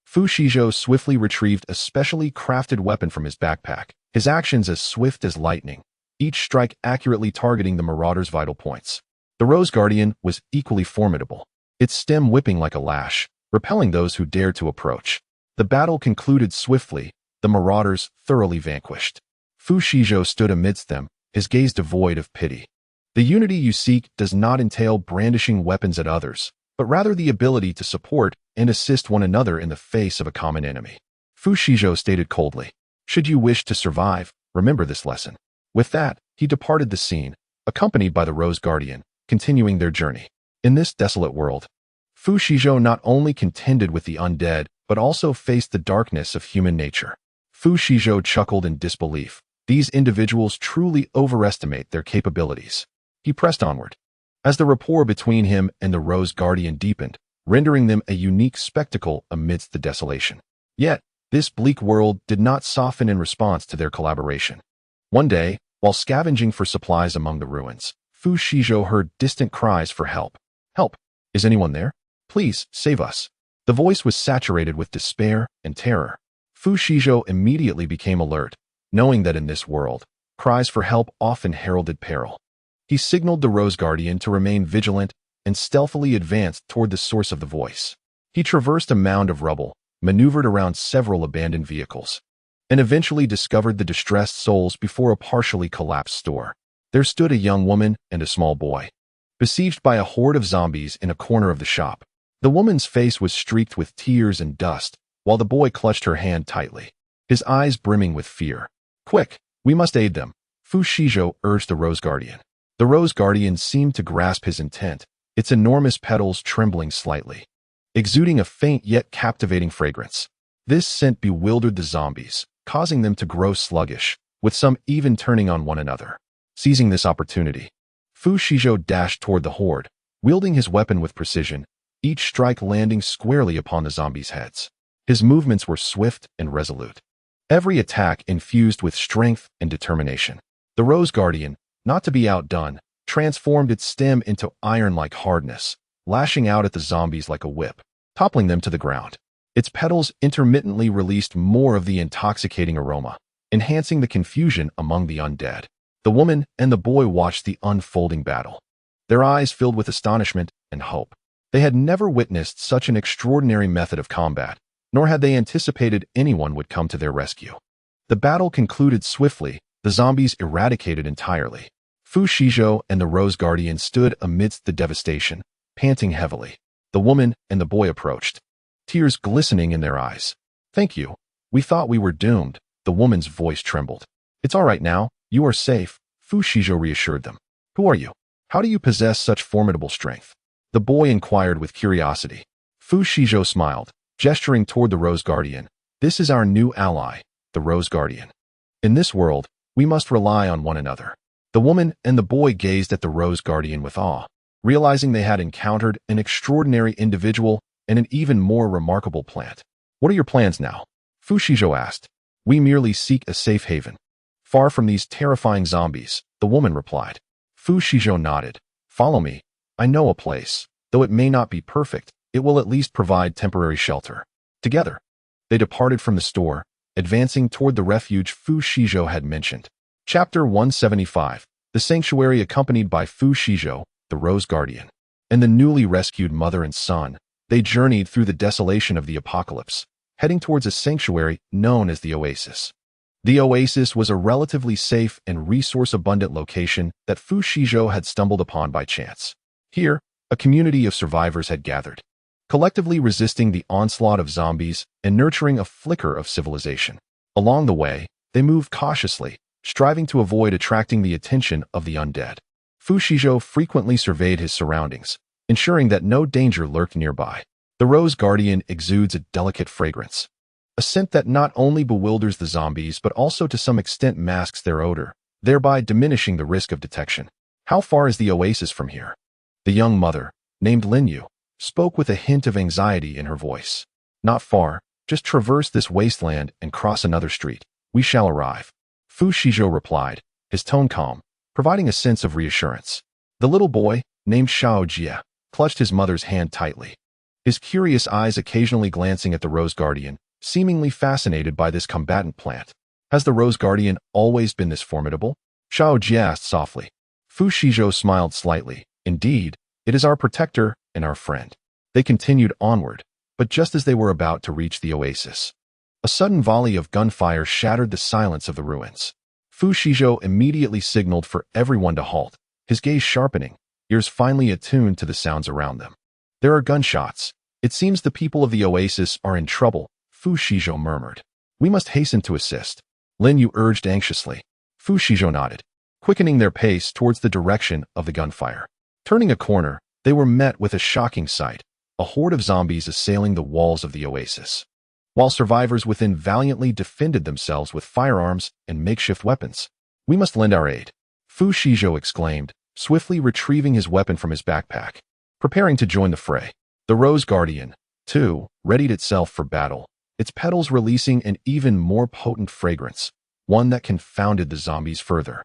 Fu Shizhou swiftly retrieved a specially crafted weapon from his backpack, his actions as swift as lightning, each strike accurately targeting the marauders' vital points. The Rose Guardian was equally formidable, its stem whipping like a lash, repelling those who dared to approach. The battle concluded swiftly, the marauders thoroughly vanquished. Fu Shizhou stood amidst them, his gaze devoid of pity. "The unity you seek does not entail brandishing weapons at others, but rather the ability to support and assist one another in the face of a common enemy." Fu Shizhou stated coldly. "Should you wish to survive, remember this lesson." With that, he departed the scene, accompanied by the Rose Guardian, continuing their journey. In this desolate world, Fu Shizhou not only contended with the undead, but also faced the darkness of human nature. Fu Shizhou chuckled in disbelief. These individuals truly overestimate their capabilities. He pressed onward, as the rapport between him and the Rose Guardian deepened, rendering them a unique spectacle amidst the desolation. Yet, this bleak world did not soften in response to their collaboration. One day, while scavenging for supplies among the ruins, Fu Shizhou heard distant cries for help. "Help! Is anyone there? Please, save us." The voice was saturated with despair and terror. Fu Shizhou immediately became alert, knowing that in this world, cries for help often heralded peril. He signaled the Rose Guardian to remain vigilant and stealthily advanced toward the source of the voice. He traversed a mound of rubble, maneuvered around several abandoned vehicles, and eventually discovered the distressed souls before a partially collapsed store. There stood a young woman and a small boy, besieged by a horde of zombies in a corner of the shop. The woman's face was streaked with tears and dust, while the boy clutched her hand tightly, his eyes brimming with fear. "Quick, we must aid them," Fu Shizhou urged the Rose Guardian. The Rose Guardian seemed to grasp his intent, its enormous petals trembling slightly, exuding a faint yet captivating fragrance. This scent bewildered the zombies, causing them to grow sluggish, with some even turning on one another. Seizing this opportunity, Fu Shizhou dashed toward the horde, wielding his weapon with precision, each strike landing squarely upon the zombies' heads. His movements were swift and resolute, every attack infused with strength and determination. The Rose Guardian, not to be outdone, transformed its stem into iron-like hardness, lashing out at the zombies like a whip, toppling them to the ground. Its petals intermittently released more of the intoxicating aroma, enhancing the confusion among the undead. The woman and the boy watched the unfolding battle, their eyes filled with astonishment and hope. They had never witnessed such an extraordinary method of combat, nor had they anticipated anyone would come to their rescue. The battle concluded swiftly, the zombies eradicated entirely. Fu Shizhou and the Rose Guardian stood amidst the devastation, panting heavily. The woman and the boy approached, tears glistening in their eyes. "Thank you. We thought we were doomed." The woman's voice trembled. "It's all right now. You are safe," Fu Shizhou reassured them. "Who are you?" How do you possess such formidable strength? The boy inquired with curiosity. Fu Shizhou smiled, gesturing toward the Rose Guardian. This is our new ally, the Rose Guardian. In this world, we must rely on one another. The woman and the boy gazed at the Rose Guardian with awe, realizing they had encountered an extraordinary individual and an even more remarkable plant. What are your plans now? Fu Shizhou asked. We merely seek a safe haven. Far from these terrifying zombies, the woman replied. Fu Shizhou nodded. Follow me. I know a place. Though it may not be perfect, it will at least provide temporary shelter. Together, they departed from the store, advancing toward the refuge Fu Shizhou had mentioned. Chapter 175. The Sanctuary, accompanied by Fu Shizhou, the Rose Guardian, and the newly rescued mother and son, they journeyed through the desolation of the apocalypse, heading towards a sanctuary known as the Oasis. The Oasis was a relatively safe and resource-abundant location that Fu Shizhou had stumbled upon by chance. Here, a community of survivors had gathered, collectively resisting the onslaught of zombies and nurturing a flicker of civilization. Along the way, they moved cautiously, striving to avoid attracting the attention of the undead. Fu Shizhou frequently surveyed his surroundings, ensuring that no danger lurked nearby. The Rose Guardian exudes a delicate fragrance, a scent that not only bewilders the zombies but also to some extent masks their odor, thereby diminishing the risk of detection. How far is the oasis from here? The young mother, named Linyu, spoke with a hint of anxiety in her voice. Not far, just traverse this wasteland and cross another street. We shall arrive. Fu Shizhou replied, his tone calm, providing a sense of reassurance. The little boy, named Xiao Jie, clutched his mother's hand tightly, his curious eyes occasionally glancing at the Rose Guardian, seemingly fascinated by this combatant plant. Has the Rose Guardian always been this formidable? Xiao Jie asked softly. Fu Shizhou smiled slightly. Indeed, it is our protector and our friend. They continued onward, but just as they were about to reach the oasis, a sudden volley of gunfire shattered the silence of the ruins. Fu Shizhou immediately signaled for everyone to halt, his gaze sharpening, ears finally attuned to the sounds around them. There are gunshots. It seems the people of the oasis are in trouble, Fu Shizhou murmured. We must hasten to assist. Lin Yu urged anxiously. Fu Shizhou nodded, quickening their pace towards the direction of the gunfire. Turning a corner, they were met with a shocking sight, a horde of zombies assailing the walls of the oasis, while survivors within valiantly defended themselves with firearms and makeshift weapons. We must lend our aid, Fu Shizhou exclaimed, swiftly retrieving his weapon from his backpack, preparing to join the fray. The Rose Guardian, too, readied itself for battle, its petals releasing an even more potent fragrance, one that confounded the zombies further,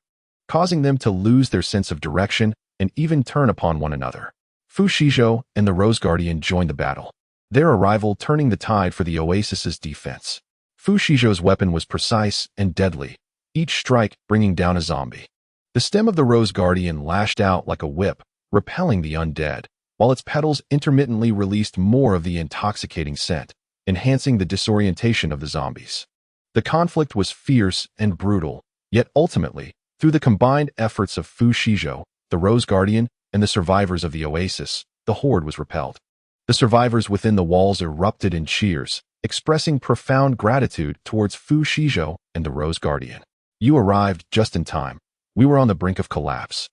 causing them to lose their sense of direction and even turn upon one another. Fu Shizhou and the Rose Guardian joined the battle, their arrival turning the tide for the oasis's defense. Fu Shizhou's weapon was precise and deadly, each strike bringing down a zombie. The stem of the Rose Guardian lashed out like a whip, repelling the undead, while its petals intermittently released more of the intoxicating scent, enhancing the disorientation of the zombies. The conflict was fierce and brutal, yet ultimately, through the combined efforts of Fu Shizhou, the Rose Guardian, and the survivors of the oasis, the horde was repelled. The survivors within the walls erupted in cheers, expressing profound gratitude towards Fu Shizhou and the Rose Guardian. You arrived just in time. We were on the brink of collapse,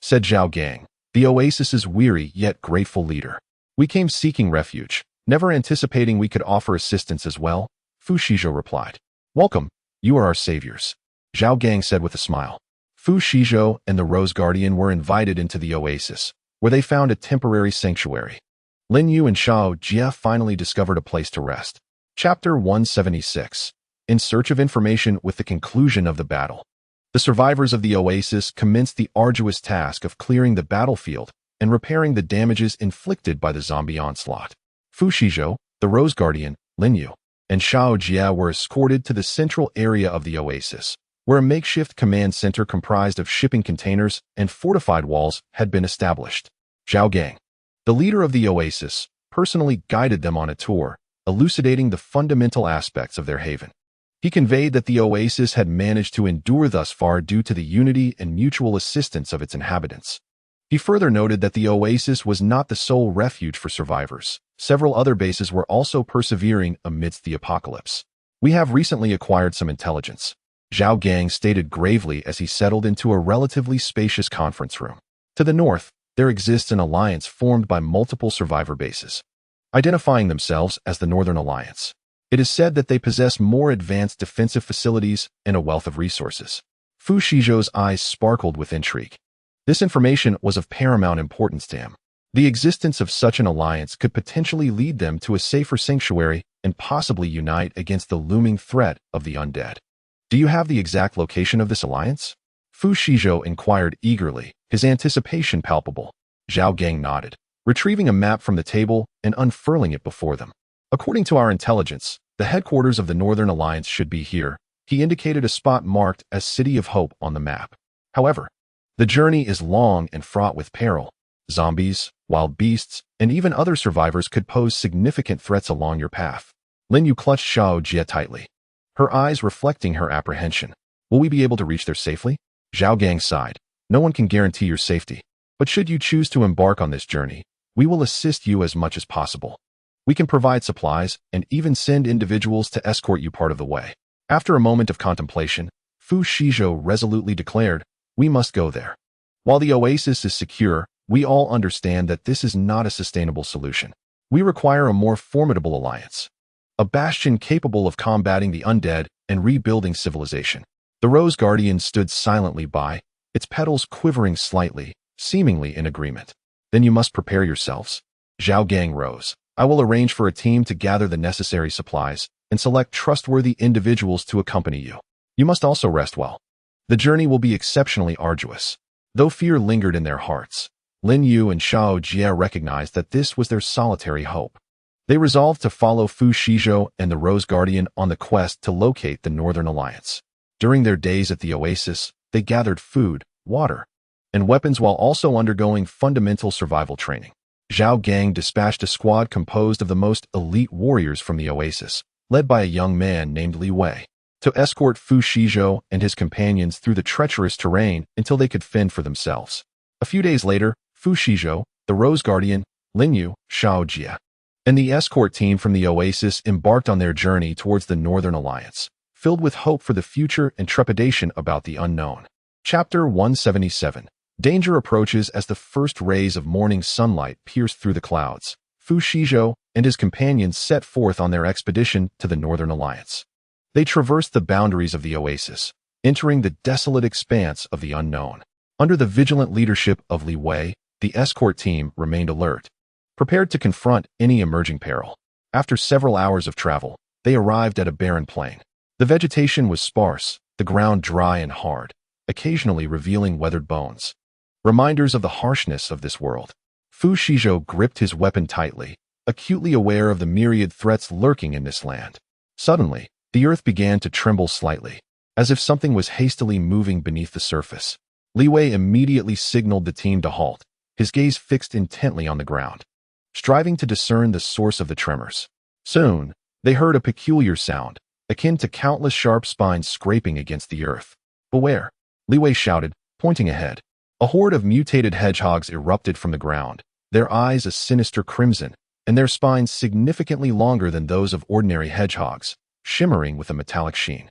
said Zhao Gang, the oasis's weary yet grateful leader. We came seeking refuge, never anticipating we could offer assistance as well, Fu Shizhou replied. Welcome, you are our saviors, Zhao Gang said with a smile. Fu Shizhou and the Rose Guardian were invited into the oasis, where they found a temporary sanctuary. Lin Yu and Xiao Jie finally discovered a place to rest. Chapter 176. In search of information with the conclusion of the battle, the survivors of the oasis commenced the arduous task of clearing the battlefield and repairing the damages inflicted by the zombie onslaught. Fu Shizhou, the Rose Guardian, Lin Yu, and Xiao Jie were escorted to the central area of the oasis, where a makeshift command center comprised of shipping containers and fortified walls had been established. Zhao Gang, the leader of the oasis, personally guided them on a tour, elucidating the fundamental aspects of their haven. He conveyed that the oasis had managed to endure thus far due to the unity and mutual assistance of its inhabitants. He further noted that the oasis was not the sole refuge for survivors. Several other bases were also persevering amidst the apocalypse. We have recently acquired some intelligence, Zhao Gang stated gravely as he settled into a relatively spacious conference room. To the north, there exists an alliance formed by multiple survivor bases, identifying themselves as the Northern Alliance. It is said that they possess more advanced defensive facilities and a wealth of resources. Fu Shizhou's eyes sparkled with intrigue. This information was of paramount importance to him. The existence of such an alliance could potentially lead them to a safer sanctuary and possibly unite against the looming threat of the undead. Do you have the exact location of this alliance? Fu Shizhou inquired eagerly, his anticipation palpable. Zhao Gang nodded, retrieving a map from the table and unfurling it before them. According to our intelligence, the headquarters of the Northern Alliance should be here. He indicated a spot marked as City of Hope on the map. However, the journey is long and fraught with peril. Zombies, wild beasts, and even other survivors could pose significant threats along your path. Lin Yu clutched Xiao Jie tightly, her eyes reflecting her apprehension. Will we be able to reach there safely? Zhao Gang sighed. No one can guarantee your safety, but should you choose to embark on this journey, we will assist you as much as possible. We can provide supplies and even send individuals to escort you part of the way. After a moment of contemplation, Fu Shizhou resolutely declared, we must go there. While the oasis is secure, we all understand that this is not a sustainable solution. We require a more formidable alliance, a bastion capable of combating the undead and rebuilding civilization. The Rose Guardian stood silently by, its petals quivering slightly, seemingly in agreement. Then you must prepare yourselves. Zhao Gang rose. I will arrange for a team to gather the necessary supplies and select trustworthy individuals to accompany you. You must also rest well. The journey will be exceptionally arduous. Though fear lingered in their hearts, Lin Yu and Xiao Jie recognized that this was their solitary hope. They resolved to follow Fu Shizhou and the Rose Guardian on the quest to locate the Northern Alliance. During their days at the oasis, they gathered food, water, and weapons while also undergoing fundamental survival training. Zhao Gang dispatched a squad composed of the most elite warriors from the oasis, led by a young man named Li Wei, to escort Fu Shizhou and his companions through the treacherous terrain until they could fend for themselves. A few days later, Fu Shizhou, the Rose Guardian, Lin Yu, Xiao Jie, and the escort team from the oasis embarked on their journey towards the Northern Alliance, filled with hope for the future and trepidation about the unknown. Chapter 177. Danger approaches as the first rays of morning sunlight pierced through the clouds. Fu Shizhou and his companions set forth on their expedition to the Northern Alliance. They traversed the boundaries of the oasis, entering the desolate expanse of the unknown. Under the vigilant leadership of Li Wei, the escort team remained alert, prepared to confront any emerging peril. After several hours of travel, they arrived at a barren plain. The vegetation was sparse, the ground dry and hard, occasionally revealing weathered bones, reminders of the harshness of this world. Fu Shizhou gripped his weapon tightly, acutely aware of the myriad threats lurking in this land. Suddenly, the earth began to tremble slightly, as if something was hastily moving beneath the surface. Li Wei immediately signaled the team to halt, his gaze fixed intently on the ground, striving to discern the source of the tremors. Soon, they heard a peculiar sound, akin to countless sharp spines scraping against the earth. Beware! Li Wei shouted, pointing ahead. A horde of mutated hedgehogs erupted from the ground, their eyes a sinister crimson, and their spines significantly longer than those of ordinary hedgehogs, shimmering with a metallic sheen.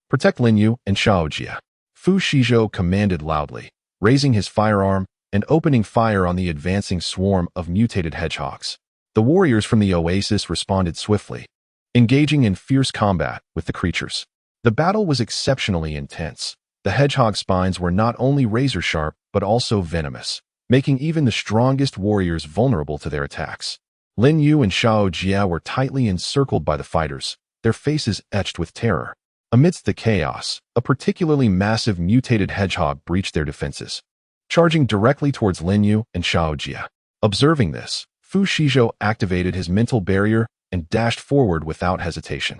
Protect Lin Yu and Xiao Jie. Fu Shizhou commanded loudly, raising his firearm and opening fire on the advancing swarm of mutated hedgehogs. The warriors from the oasis responded swiftly, engaging in fierce combat with the creatures. The battle was exceptionally intense. The hedgehog spines were not only razor-sharp, but also venomous, making even the strongest warriors vulnerable to their attacks. Lin Yu and Xiao Jie were tightly encircled by the fighters, their faces etched with terror. Amidst the chaos, a particularly massive mutated hedgehog breached their defenses, charging directly towards Lin Yu and Xiao Jie. Observing this, Fu Shizhou activated his mental barrier and dashed forward without hesitation,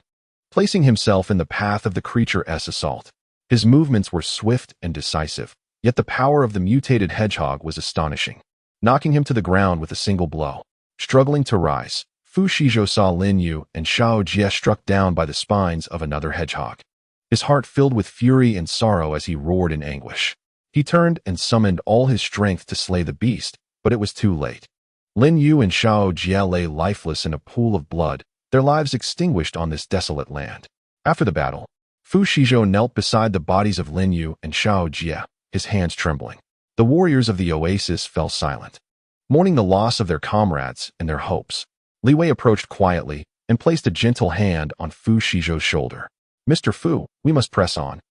placing himself in the path of the creature's assault. His movements were swift and decisive, yet the power of the mutated hedgehog was astonishing, knocking him to the ground with a single blow. Struggling to rise, Fu Shizhou saw Lin Yu and Xiao Jie struck down by the spines of another hedgehog. His heart filled with fury and sorrow as he roared in anguish. He turned and summoned all his strength to slay the beast, but it was too late. Lin Yu and Xiao Jie lay lifeless in a pool of blood, their lives extinguished on this desolate land. After the battle, Fu Shizhou knelt beside the bodies of Lin Yu and Xiao Jie, his hands trembling. The warriors of the oasis fell silent, mourning the loss of their comrades and their hopes. Li Wei approached quietly and placed a gentle hand on Fu Shizhou's shoulder. "Mr. Fu, we must press on."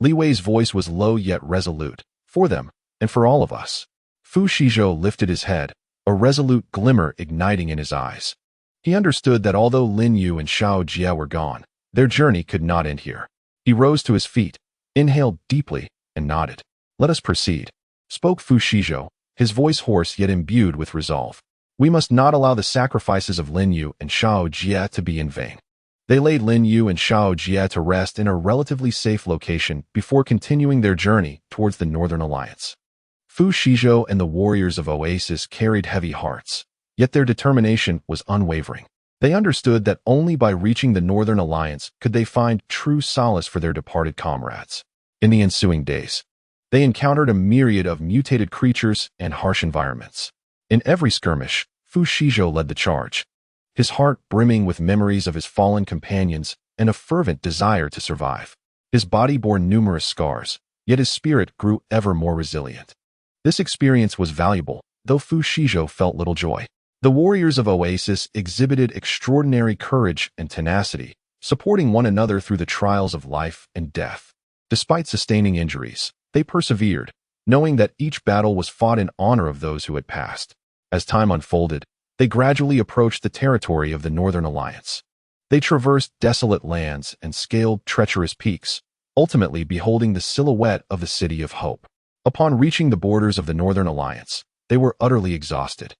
Li Wei's voice was low yet resolute, "For them, and for all of us." Fu Shizhou lifted his head, a resolute glimmer igniting in his eyes. He understood that although Lin Yu and Xiao Jie were gone, their journey could not end here. He rose to his feet, inhaled deeply, and nodded. "Let us proceed," spoke Fu Shizhou, his voice hoarse yet imbued with resolve. "We must not allow the sacrifices of Lin Yu and Xiao Jie to be in vain." They laid Lin Yu and Xiao Jie to rest in a relatively safe location before continuing their journey towards the Northern Alliance. Fu Shizhou and the warriors of Oasis carried heavy hearts, yet their determination was unwavering. They understood that only by reaching the Northern Alliance could they find true solace for their departed comrades. In the ensuing days, they encountered a myriad of mutated creatures and harsh environments. In every skirmish, Fu Shizhou led the charge, his heart brimming with memories of his fallen companions and a fervent desire to survive. His body bore numerous scars, yet his spirit grew ever more resilient. This experience was valuable, though Fu Shizhou felt little joy. The warriors of Oasis exhibited extraordinary courage and tenacity, supporting one another through the trials of life and death. Despite sustaining injuries, they persevered, knowing that each battle was fought in honor of those who had passed. As time unfolded, they gradually approached the territory of the Northern Alliance. They traversed desolate lands and scaled treacherous peaks, ultimately beholding the silhouette of the City of Hope. Upon reaching the borders of the Northern Alliance, they were utterly exhausted.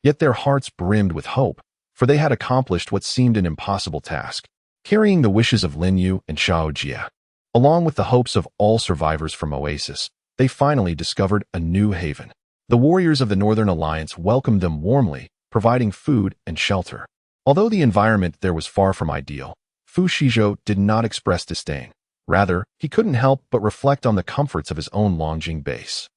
Yet their hearts brimmed with hope, for they had accomplished what seemed an impossible task, carrying the wishes of Lin Yu and Xiao Jie. Along with the hopes of all survivors from Oasis, they finally discovered a new haven. The warriors of the Northern Alliance welcomed them warmly, providing food and shelter. Although the environment there was far from ideal, Fu Shizhou did not express disdain. Rather, he couldn't help but reflect on the comforts of his own Longjing base.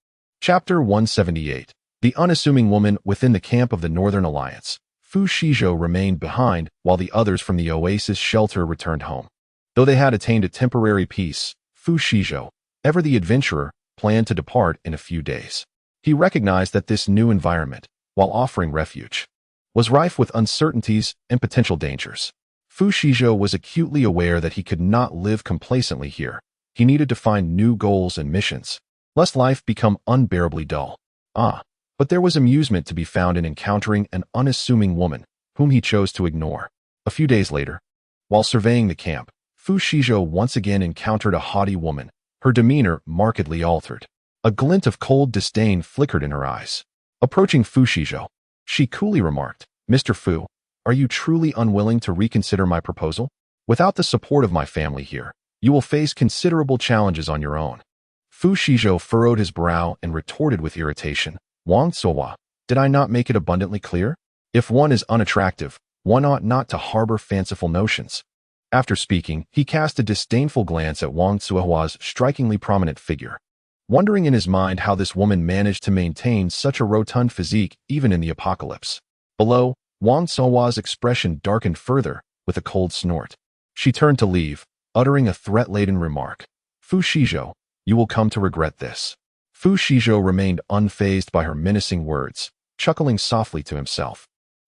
Chapter 178. The unassuming woman within the camp of the Northern Alliance. Fu Shizhou remained behind while the others from the Oasis shelter returned home. Though they had attained a temporary peace, Fu Shizhou, ever the adventurer, planned to depart in a few days. He recognized that this new environment, while offering refuge, was rife with uncertainties and potential dangers. Fu Shizhou was acutely aware that he could not live complacently here. He needed to find new goals and missions, lest life become unbearably dull. But there was amusement to be found in encountering an unassuming woman, whom he chose to ignore. A few days later, while surveying the camp, Fu Shizhou once again encountered a haughty woman, her demeanor markedly altered. A glint of cold disdain flickered in her eyes. Approaching Fu Shizhou, she coolly remarked, "Mr. Fu, are you truly unwilling to reconsider my proposal? Without the support of my family here, you will face considerable challenges on your own." Fu Shizhou furrowed his brow and retorted with irritation, "Wang Zuohua, did I not make it abundantly clear? If one is unattractive, one ought not to harbor fanciful notions." After speaking, he cast a disdainful glance at Wang Zuohua's strikingly prominent figure, wondering in his mind how this woman managed to maintain such a rotund physique even in the apocalypse. Below, Wang Zuohua's expression darkened further, with a cold snort. She turned to leave, uttering a threat-laden remark. "Fu Shizhou, you will come to regret this." Fu Shizhou remained unfazed by her menacing words, chuckling softly to himself,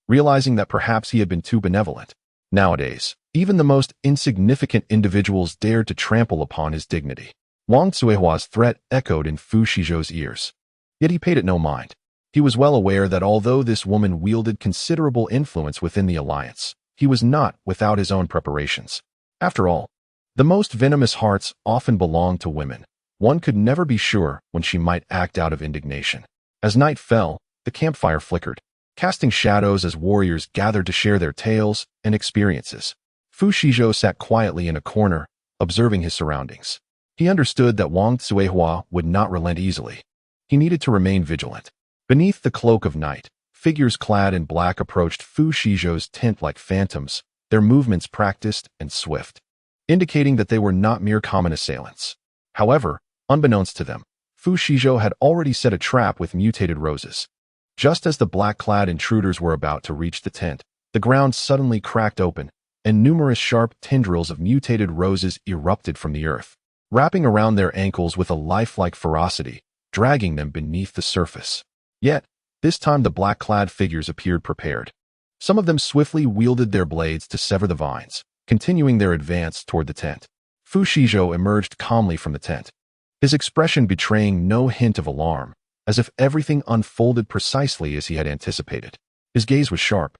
realizing that perhaps he had been too benevolent. Nowadays, even the most insignificant individuals dared to trample upon his dignity. Wang Zuohua's threat echoed in Fu Shizhou's ears, yet he paid it no mind. He was well aware that although this woman wielded considerable influence within the alliance, he was not without his own preparations. After all, the most venomous hearts often belong to women. One could never be sure when she might act out of indignation. As night fell, the campfire flickered, casting shadows as warriors gathered to share their tales and experiences. Fu Shizhou sat quietly in a corner, observing his surroundings. He understood that Wang Zuohua would not relent easily. He needed to remain vigilant. Beneath the cloak of night, figures clad in black approached Fu Shizhou's tent like phantoms, their movements practiced and swift, indicating that they were not mere common assailants. However, unbeknownst to them, Fu Shizhou had already set a trap with mutated roses. Just as the black-clad intruders were about to reach the tent, the ground suddenly cracked open, and numerous sharp tendrils of mutated roses erupted from the earth, wrapping around their ankles with a lifelike ferocity, dragging them beneath the surface. Yet, this time the black-clad figures appeared prepared. Some of them swiftly wielded their blades to sever the vines, continuing their advance toward the tent. Fu Shizhou emerged calmly from the tent, his expression betraying no hint of alarm, as if everything unfolded precisely as he had anticipated. His gaze was sharp,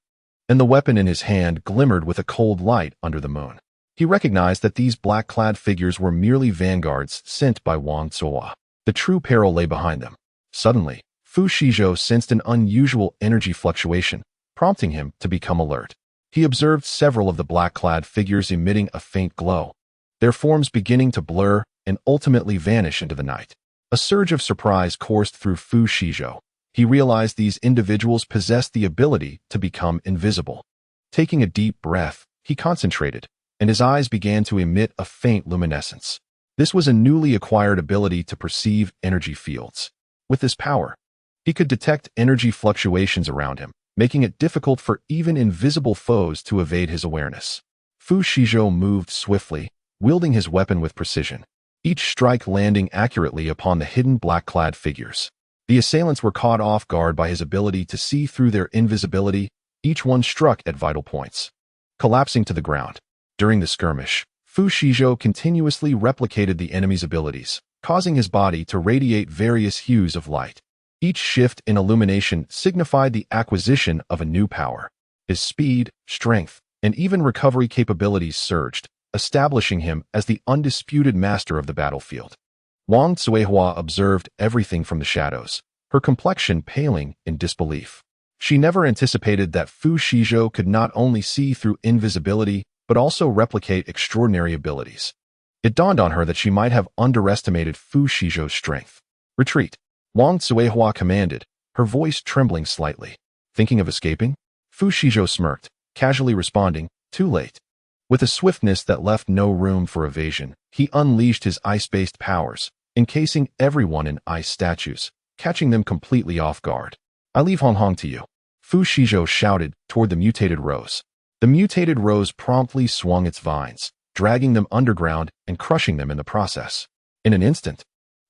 and the weapon in his hand glimmered with a cold light under the moon. He recognized that these black-clad figures were merely vanguards sent by Wang Zuohua. The true peril lay behind them. Suddenly, Fu Shizhou sensed an unusual energy fluctuation, prompting him to become alert. He observed several of the black-clad figures emitting a faint glow, their forms beginning to blur and ultimately vanish into the night. A surge of surprise coursed through Fu Shizhou. He realized these individuals possessed the ability to become invisible. Taking a deep breath, he concentrated, and his eyes began to emit a faint luminescence. This was a newly acquired ability to perceive energy fields. With this power, he could detect energy fluctuations around him, making it difficult for even invisible foes to evade his awareness. Fu Shizhou moved swiftly, wielding his weapon with precision, each strike landing accurately upon the hidden black-clad figures. The assailants were caught off guard by his ability to see through their invisibility, each one struck at vital points, collapsing to the ground. During the skirmish, Fu Shizhou continuously replicated the enemy's abilities, causing his body to radiate various hues of light. Each shift in illumination signified the acquisition of a new power. His speed, strength, and even recovery capabilities surged, establishing him as the undisputed master of the battlefield. Wang Zuohua observed everything from the shadows, her complexion paling in disbelief. She never anticipated that Fu Shizhou could not only see through invisibility, but also replicate extraordinary abilities. It dawned on her that she might have underestimated Fu Shizhou's strength. Retreat, Wang Zuohua commanded, her voice trembling slightly. Thinking of escaping? Fu Shizhou smirked, casually responding, too late. With a swiftness that left no room for evasion, he unleashed his ice-based powers, encasing everyone in ice statues, catching them completely off guard. I leave Hong Hong to you. Fu Shizhou shouted toward the mutated rose. The mutated rose promptly swung its vines, dragging them underground and crushing them in the process. In an instant,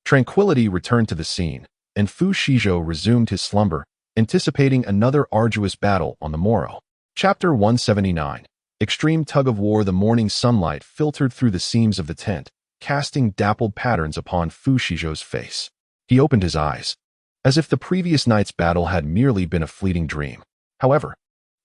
tranquility returned to the scene, and Fu Shizhou resumed his slumber, anticipating another arduous battle on the morrow. Chapter 179. Extreme tug-of-war. The morning sunlight filtered through the seams of the tent, casting dappled patterns upon Fu Shizhou's face. He opened his eyes, as if the previous night's battle had merely been a fleeting dream. However,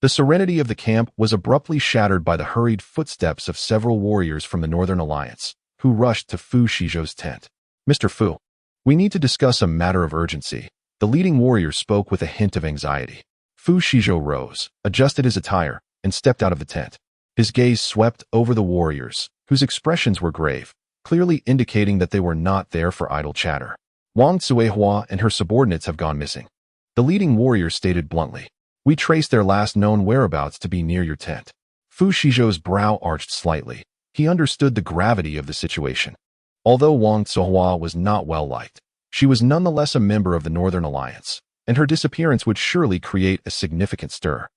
the serenity of the camp was abruptly shattered by the hurried footsteps of several warriors from the Northern Alliance, who rushed to Fu Shizhou's tent. Mr. Fu, we need to discuss a matter of urgency. The leading warrior spoke with a hint of anxiety. Fu Shizhou rose, adjusted his attire, and stepped out of the tent. His gaze swept over the warriors, whose expressions were grave, clearly indicating that they were not there for idle chatter. Wang Zuohua and her subordinates have gone missing. The leading warrior stated bluntly. We traced their last known whereabouts to be near your tent. Fu Shizhou's brow arched slightly. He understood the gravity of the situation. Although Wang Zuohua was not well liked, she was nonetheless a member of the Northern Alliance, and her disappearance would surely create a significant stir.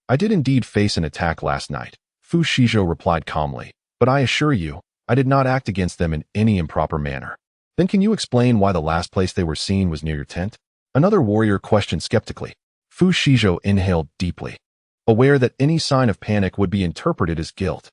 I did indeed face an attack last night, Fu Shizhou replied calmly, but I assure you, I did not act against them in any improper manner. Then can you explain why the last place they were seen was near your tent? Another warrior questioned skeptically. Fu Shizhou inhaled deeply, aware that any sign of panic would be interpreted as guilt.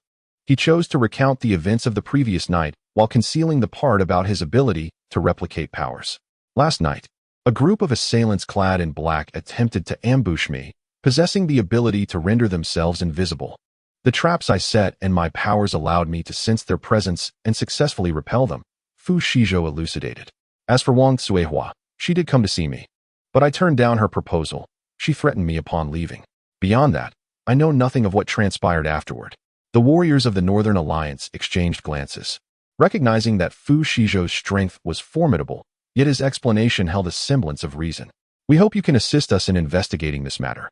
He chose to recount the events of the previous night while concealing the part about his ability to replicate powers. Last night, a group of assailants clad in black attempted to ambush me, possessing the ability to render themselves invisible. The traps I set and my powers allowed me to sense their presence and successfully repel them, Fu Shizhou elucidated. As for Wang Zuohua, she did come to see me, but I turned down her proposal. She threatened me upon leaving. Beyond that, I know nothing of what transpired afterward. The warriors of the Northern Alliance exchanged glances, recognizing that Fu Shizhou's strength was formidable, yet his explanation held a semblance of reason. We hope you can assist us in investigating this matter.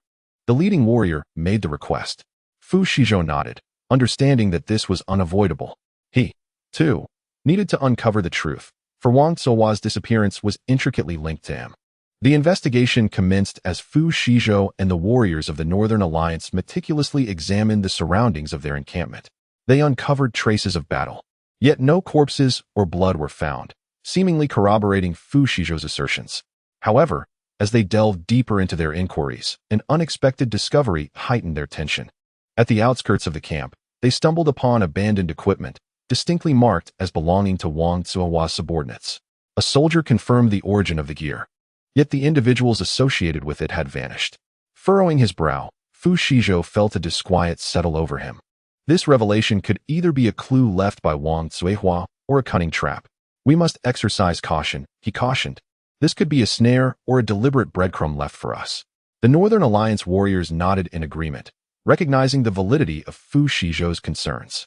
The leading warrior made the request. Fu Shizhou nodded, understanding that this was unavoidable. He, too, needed to uncover the truth, for Wang Zuohua's disappearance was intricately linked to him. The investigation commenced as Fu Shizhou and the warriors of the Northern Alliance meticulously examined the surroundings of their encampment. They uncovered traces of battle, yet no corpses or blood were found, seemingly corroborating Fu Shizhou's assertions. However, as they delved deeper into their inquiries, an unexpected discovery heightened their tension. At the outskirts of the camp, they stumbled upon abandoned equipment, distinctly marked as belonging to Wang Zuohua's subordinates. A soldier confirmed the origin of the gear, yet the individuals associated with it had vanished. Furrowing his brow, Fu Shizhou felt a disquiet settle over him. This revelation could either be a clue left by Wang Zuohua or a cunning trap. "We must exercise caution," he cautioned. "This could be a snare or a deliberate breadcrumb left for us." The Northern Alliance warriors nodded in agreement, recognizing the validity of Fu Shizhou's concerns.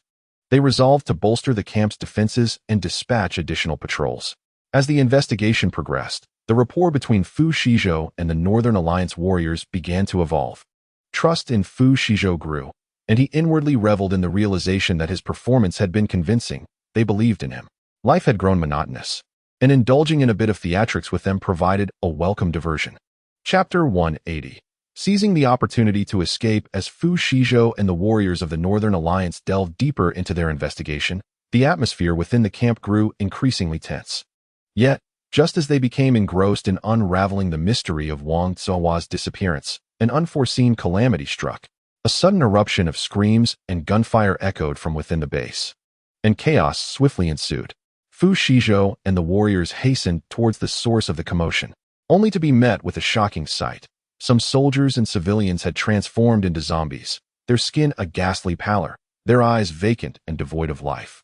They resolved to bolster the camp's defenses and dispatch additional patrols. As the investigation progressed, the rapport between Fu Shizhou and the Northern Alliance warriors began to evolve. Trust in Fu Shizhou grew, and he inwardly reveled in the realization that his performance had been convincing. They believed in him. Life had grown monotonous, and indulging in a bit of theatrics with them provided a welcome diversion. Chapter 180. Seizing the opportunity to escape. As Fu Shizhou and the warriors of the Northern Alliance delved deeper into their investigation, the atmosphere within the camp grew increasingly tense. Yet, just as they became engrossed in unraveling the mystery of Wang Zuohua's disappearance, an unforeseen calamity struck. A sudden eruption of screams and gunfire echoed from within the base, and chaos swiftly ensued. Fu Shizhou and the warriors hastened towards the source of the commotion, only to be met with a shocking sight. Some soldiers and civilians had transformed into zombies, their skin a ghastly pallor, their eyes vacant and devoid of life.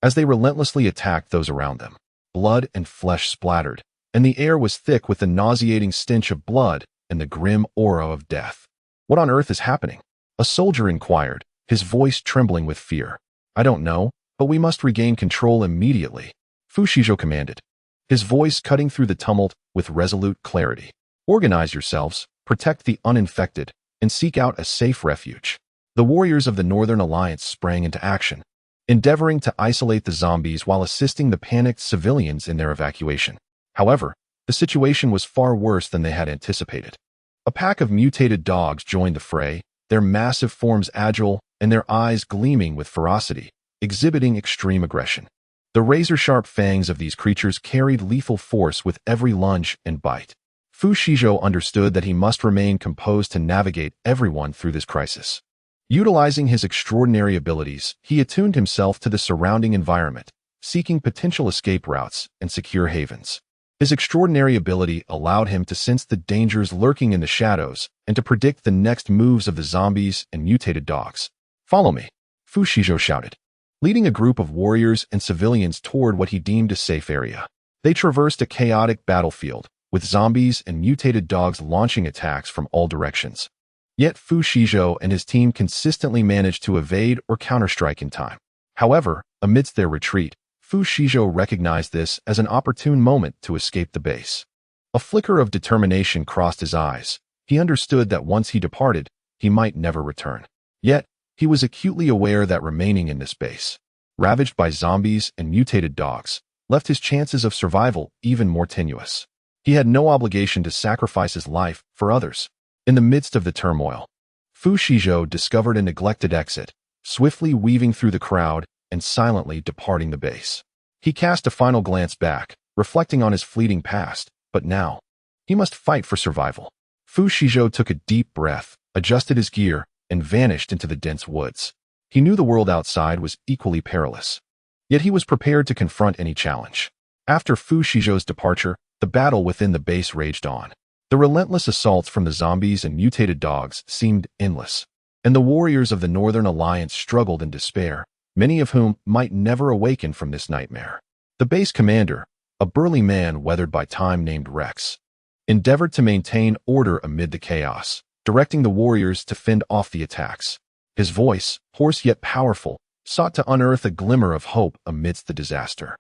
As they relentlessly attacked those around them, blood and flesh splattered, and the air was thick with the nauseating stench of blood and the grim aura of death. "What on earth is happening?" a soldier inquired, his voice trembling with fear. "I don't know, but we must regain control immediately," Fu Shizhou commanded, his voice cutting through the tumult with resolute clarity. "Organize yourselves, protect the uninfected, and seek out a safe refuge." The warriors of the Northern Alliance sprang into action, endeavoring to isolate the zombies while assisting the panicked civilians in their evacuation. However, the situation was far worse than they had anticipated. A pack of mutated dogs joined the fray, their massive forms agile and their eyes gleaming with ferocity, exhibiting extreme aggression. The razor-sharp fangs of these creatures carried lethal force with every lunge and bite. Fu Shizhou understood that he must remain composed to navigate everyone through this crisis. Utilizing his extraordinary abilities, he attuned himself to the surrounding environment, seeking potential escape routes and secure havens. His extraordinary ability allowed him to sense the dangers lurking in the shadows and to predict the next moves of the zombies and mutated dogs. "Follow me," Fu Shizhou shouted, leading a group of warriors and civilians toward what he deemed a safe area. They traversed a chaotic battlefield, with zombies and mutated dogs launching attacks from all directions. Yet Fu Shizhou and his team consistently managed to evade or counterstrike in time. However, amidst their retreat, Fu Shizhou recognized this as an opportune moment to escape the base. A flicker of determination crossed his eyes. He understood that once he departed, he might never return. Yet, he was acutely aware that remaining in this base, ravaged by zombies and mutated dogs, left his chances of survival even more tenuous. He had no obligation to sacrifice his life for others. In the midst of the turmoil, Fu Shizhou discovered a neglected exit, swiftly weaving through the crowd and silently departing the base. He cast a final glance back, reflecting on his fleeting past, but now, he must fight for survival. Fu Shizhou took a deep breath, adjusted his gear, and vanished into the dense woods. He knew the world outside was equally perilous, yet he was prepared to confront any challenge. After Fu Shizhou's departure, the battle within the base raged on. The relentless assaults from the zombies and mutated dogs seemed endless, and the warriors of the Northern Alliance struggled in despair, many of whom might never awaken from this nightmare. The base commander, a burly man weathered by time named Rex, endeavored to maintain order amid the chaos, directing the warriors to fend off the attacks. His voice, hoarse yet powerful, sought to unearth a glimmer of hope amidst the disaster.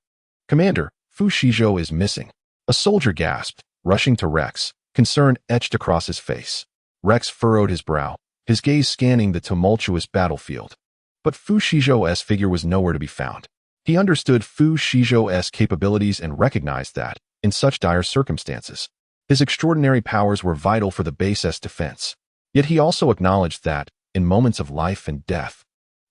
"Commander, Fu Shizhou is missing," a soldier gasped, rushing to Rex, concern etched across his face. Rex furrowed his brow, his gaze scanning the tumultuous battlefield. But Fu Shizhou's figure was nowhere to be found. He understood Fu Shizhou's capabilities and recognized that, in such dire circumstances, his extraordinary powers were vital for the base's defense. Yet he also acknowledged that, in moments of life and death,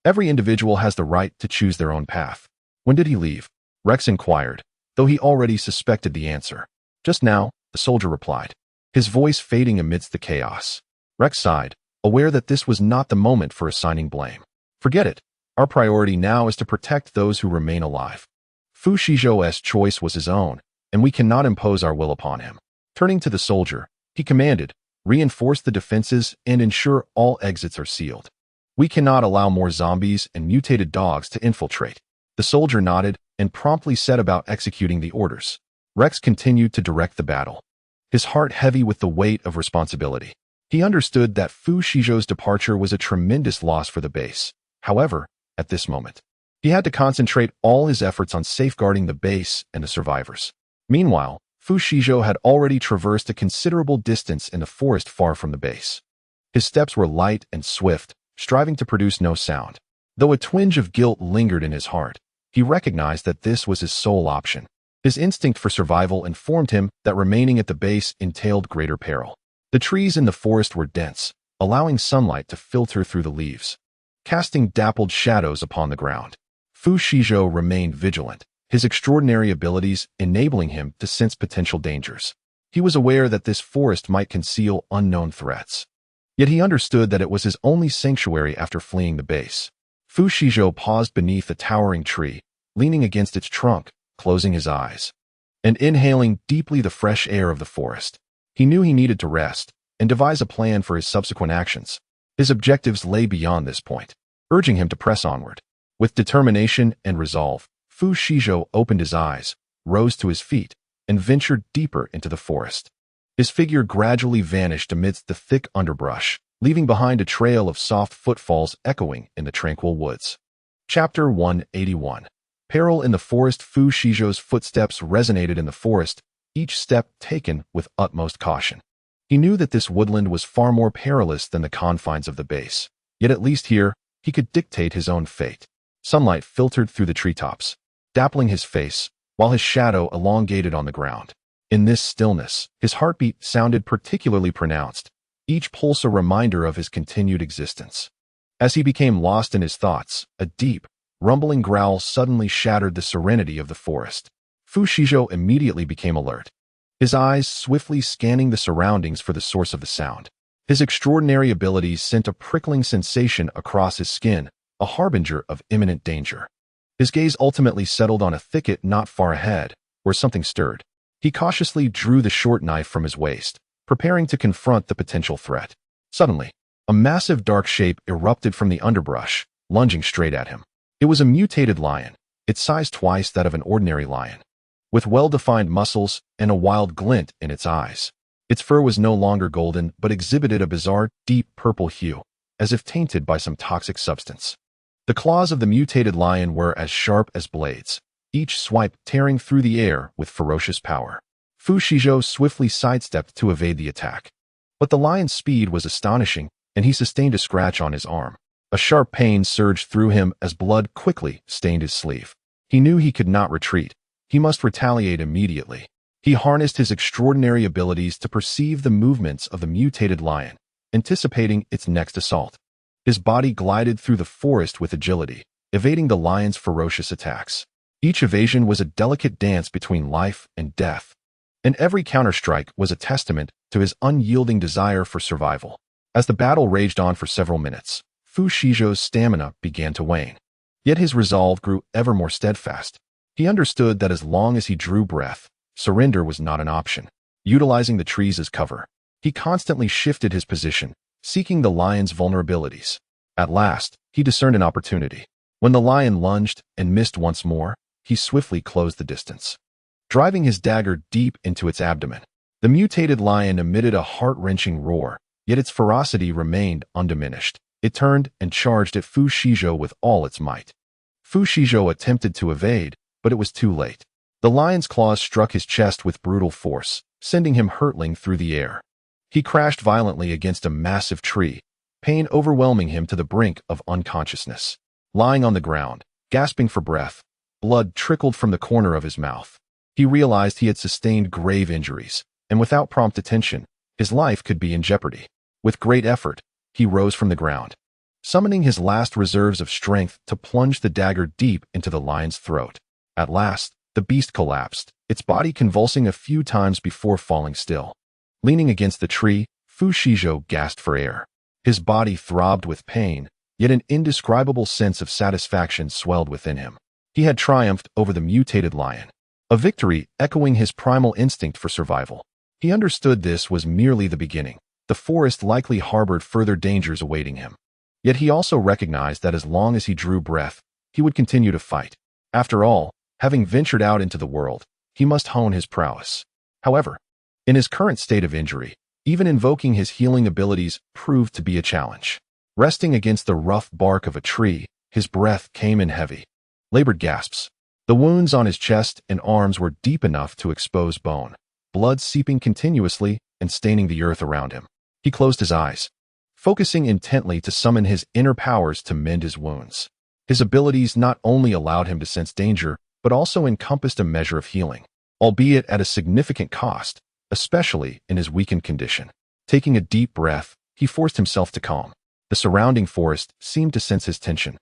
every individual has the right to choose their own path. "When did he leave?" Rex inquired, though he already suspected the answer. "Just now," the soldier replied, his voice fading amidst the chaos. Rex sighed, aware that this was not the moment for assigning blame. "Forget it. Our priority now is to protect those who remain alive." Fu Shizhou's choice was his own, and we cannot impose our will upon him. Turning to the soldier, he commanded, "Reinforce the defenses and ensure all exits are sealed. We cannot allow more zombies and mutated dogs to infiltrate." The soldier nodded and promptly set about executing the orders. Rex continued to direct the battle, his heart heavy with the weight of responsibility. He understood that Fu Shizhou's departure was a tremendous loss for the base. However, at this moment, he had to concentrate all his efforts on safeguarding the base and the survivors. Meanwhile, Fu Shizhou had already traversed a considerable distance in the forest far from the base. His steps were light and swift, striving to produce no sound. Though a twinge of guilt lingered in his heart, he recognized that this was his sole option. His instinct for survival informed him that remaining at the base entailed greater peril. The trees in the forest were dense, allowing sunlight to filter through the leaves, casting dappled shadows upon the ground. Fu Shizhou remained vigilant, his extraordinary abilities enabling him to sense potential dangers. He was aware that this forest might conceal unknown threats. Yet he understood that it was his only sanctuary after fleeing the base. Fu Shizhou paused beneath a towering tree, leaning against its trunk, closing his eyes, and inhaling deeply the fresh air of the forest. He knew he needed to rest and devise a plan for his subsequent actions. His objectives lay beyond this point, urging him to press onward. With determination and resolve, Fu Shizhou opened his eyes, rose to his feet, and ventured deeper into the forest. His figure gradually vanished amidst the thick underbrush, leaving behind a trail of soft footfalls echoing in the tranquil woods. Chapter 181. Peril in the forest. Fu Shizhou's footsteps resonated in the forest, each step taken with utmost caution. He knew that this woodland was far more perilous than the confines of the base, yet at least here, he could dictate his own fate. Sunlight filtered through the treetops, dappling his face, while his shadow elongated on the ground. In this stillness, his heartbeat sounded particularly pronounced, each pulse a reminder of his continued existence. As he became lost in his thoughts, a deep, rumbling growl suddenly shattered the serenity of the forest. Fu Shizhou immediately became alert, his eyes swiftly scanning the surroundings for the source of the sound. His extraordinary abilities sent a prickling sensation across his skin, a harbinger of imminent danger. His gaze ultimately settled on a thicket not far ahead, where something stirred. He cautiously drew the short knife from his waist, preparing to confront the potential threat. Suddenly, a massive dark shape erupted from the underbrush, lunging straight at him. It was a mutated lion, its size twice that of an ordinary lion, with well-defined muscles and a wild glint in its eyes. Its fur was no longer golden but exhibited a bizarre, deep purple hue, as if tainted by some toxic substance. The claws of the mutated lion were as sharp as blades, each swipe tearing through the air with ferocious power. Fu Shizhou swiftly sidestepped to evade the attack. But the lion's speed was astonishing, and he sustained a scratch on his arm. A sharp pain surged through him as blood quickly stained his sleeve. He knew he could not retreat. He must retaliate immediately. He harnessed his extraordinary abilities to perceive the movements of the mutated lion, anticipating its next assault. His body glided through the forest with agility, evading the lion's ferocious attacks. Each evasion was a delicate dance between life and death, and every counterstrike was a testament to his unyielding desire for survival. As the battle raged on for several minutes, Fu Shizhou's stamina began to wane. Yet his resolve grew ever more steadfast. He understood that as long as he drew breath, surrender was not an option. Utilizing the trees as cover, he constantly shifted his position, seeking the lion's vulnerabilities. At last, he discerned an opportunity. When the lion lunged and missed once more, he swiftly closed the distance, driving his dagger deep into its abdomen. The mutated lion emitted a heart-wrenching roar, yet its ferocity remained undiminished. It turned and charged at Fu Shizhou with all its might. Fu Shizhou attempted to evade, but it was too late. The lion's claws struck his chest with brutal force, sending him hurtling through the air. He crashed violently against a massive tree, pain overwhelming him to the brink of unconsciousness. Lying on the ground, gasping for breath, blood trickled from the corner of his mouth. He realized he had sustained grave injuries, and without prompt attention, his life could be in jeopardy. With great effort, he rose from the ground, summoning his last reserves of strength to plunge the dagger deep into the lion's throat. At last, the beast collapsed, its body convulsing a few times before falling still. Leaning against the tree, Fu Shizhou gasped for air. His body throbbed with pain, yet an indescribable sense of satisfaction swelled within him. He had triumphed over the mutated lion, a victory echoing his primal instinct for survival. He understood this was merely the beginning. The forest likely harbored further dangers awaiting him. Yet he also recognized that as long as he drew breath, he would continue to fight. After all, having ventured out into the world, he must hone his prowess. However, in his current state of injury, even invoking his healing abilities proved to be a challenge. Resting against the rough bark of a tree, his breath came in heavy. Labored gasps. The wounds on his chest and arms were deep enough to expose bone, blood seeping continuously and staining the earth around him. He closed his eyes, focusing intently to summon his inner powers to mend his wounds. His abilities not only allowed him to sense danger, but also encompassed a measure of healing, albeit at a significant cost, especially in his weakened condition. Taking a deep breath, he forced himself to calm. The surrounding forest seemed to sense his tension.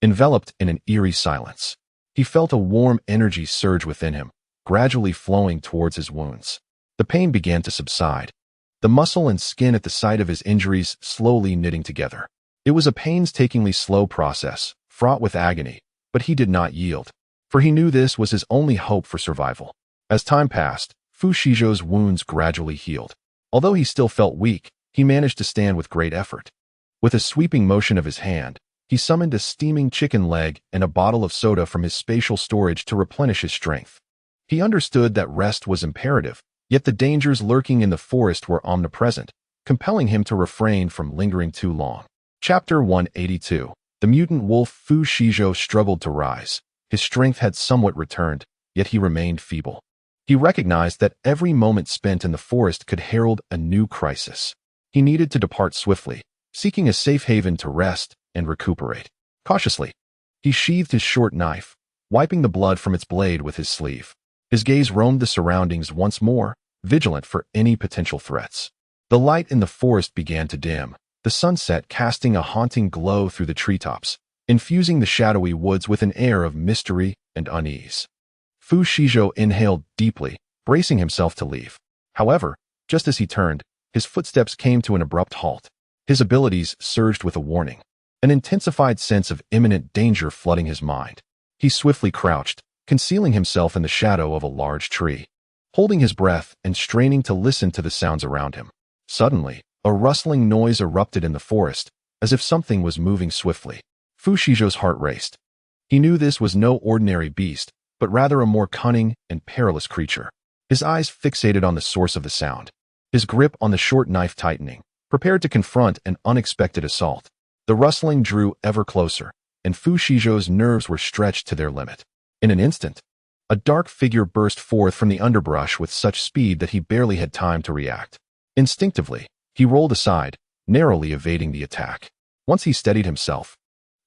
Enveloped in an eerie silence, he felt a warm energy surge within him, gradually flowing towards his wounds. The pain began to subside, the muscle and skin at the site of his injuries slowly knitting together. It was a painstakingly slow process, fraught with agony, but he did not yield, for he knew this was his only hope for survival. As time passed, Fu Shizhou's wounds gradually healed. Although he still felt weak, he managed to stand with great effort. With a sweeping motion of his hand, he summoned a steaming chicken leg and a bottle of soda from his spatial storage to replenish his strength. He understood that rest was imperative, yet the dangers lurking in the forest were omnipresent, compelling him to refrain from lingering too long. Chapter 182. The mutant wolf. Fu Shizhou struggled to rise. His strength had somewhat returned, yet he remained feeble. He recognized that every moment spent in the forest could herald a new crisis. He needed to depart swiftly, seeking a safe haven to rest and recuperate. Cautiously, he sheathed his short knife, wiping the blood from its blade with his sleeve. His gaze roamed the surroundings once more, vigilant for any potential threats. The light in the forest began to dim, the sunset casting a haunting glow through the treetops, infusing the shadowy woods with an air of mystery and unease. Fu Shizhou inhaled deeply, bracing himself to leave. However, just as he turned, his footsteps came to an abrupt halt. His abilities surged with a warning, an intensified sense of imminent danger flooding his mind. He swiftly crouched, concealing himself in the shadow of a large tree, holding his breath and straining to listen to the sounds around him. Suddenly, a rustling noise erupted in the forest, as if something was moving swiftly. Fu Shizhou's heart raced. He knew this was no ordinary beast, but rather a more cunning and perilous creature. His eyes fixated on the source of the sound, his grip on the short knife tightening, prepared to confront an unexpected assault. The rustling drew ever closer, and Fu Shizhou's nerves were stretched to their limit. In an instant, a dark figure burst forth from the underbrush with such speed that he barely had time to react. Instinctively, he rolled aside, narrowly evading the attack. Once he steadied himself,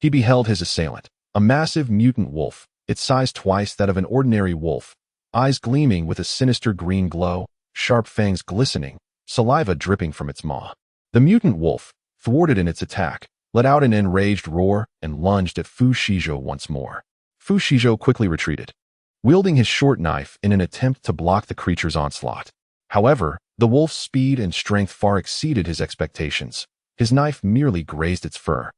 he beheld his assailant, a massive mutant wolf, its size twice that of an ordinary wolf, eyes gleaming with a sinister green glow, sharp fangs glistening, saliva dripping from its maw. The mutant wolf, thwarted in its attack, let out an enraged roar and lunged at Fu Shizhou once more. Fu Shizhou quickly retreated, wielding his short knife in an attempt to block the creature's onslaught. However, the wolf's speed and strength far exceeded his expectations. His knife merely grazed its fur,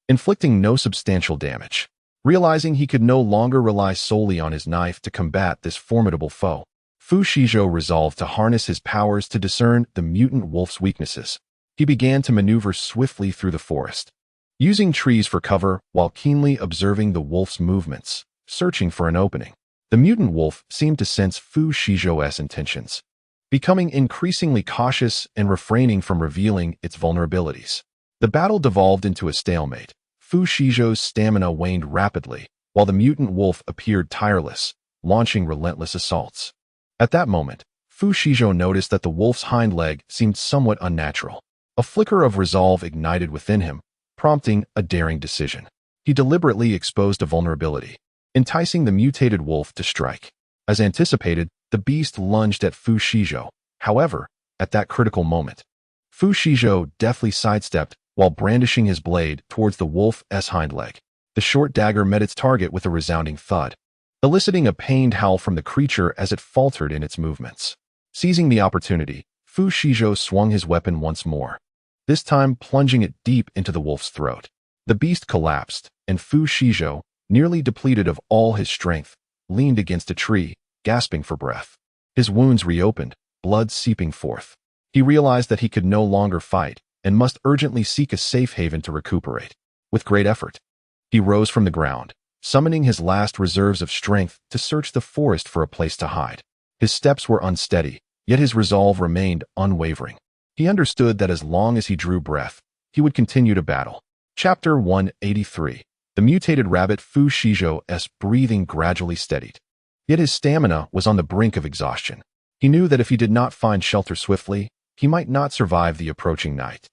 inflicting no substantial damage. Realizing he could no longer rely solely on his knife to combat this formidable foe, Fu Shizhou resolved to harness his powers to discern the mutant wolf's weaknesses. He began to maneuver swiftly through the forest, using trees for cover while keenly observing the wolf's movements, searching for an opening. The mutant wolf seemed to sense Fu Shizhou's intentions, becoming increasingly cautious and refraining from revealing its vulnerabilities. The battle devolved into a stalemate. Fu Shizhou's stamina waned rapidly, while the mutant wolf appeared tireless, launching relentless assaults. At that moment, Fu Shizhou noticed that the wolf's hind leg seemed somewhat unnatural. A flicker of resolve ignited within him, prompting a daring decision. He deliberately exposed a vulnerability, enticing the mutated wolf to strike. As anticipated, the beast lunged at Fu Shizhou. However, at that critical moment, Fu Shizhou deftly sidestepped while brandishing his blade towards the wolf's hind leg. The short dagger met its target with a resounding thud, eliciting a pained howl from the creature as it faltered in its movements. Seizing the opportunity, Fu Shizhou swung his weapon once more, this time plunging it deep into the wolf's throat. The beast collapsed, and Fu Shizhou, nearly depleted of all his strength, leaned against a tree, gasping for breath. His wounds reopened, blood seeping forth. He realized that he could no longer fight and must urgently seek a safe haven to recuperate. With great effort, he rose from the ground, summoning his last reserves of strength to search the forest for a place to hide. His steps were unsteady, yet his resolve remained unwavering. He understood that as long as he drew breath, he would continue to battle. Chapter 183. The mutated rabbit. Fu Shizhou's breathing gradually steadied. Yet his stamina was on the brink of exhaustion. He knew that if he did not find shelter swiftly, he might not survive the approaching night.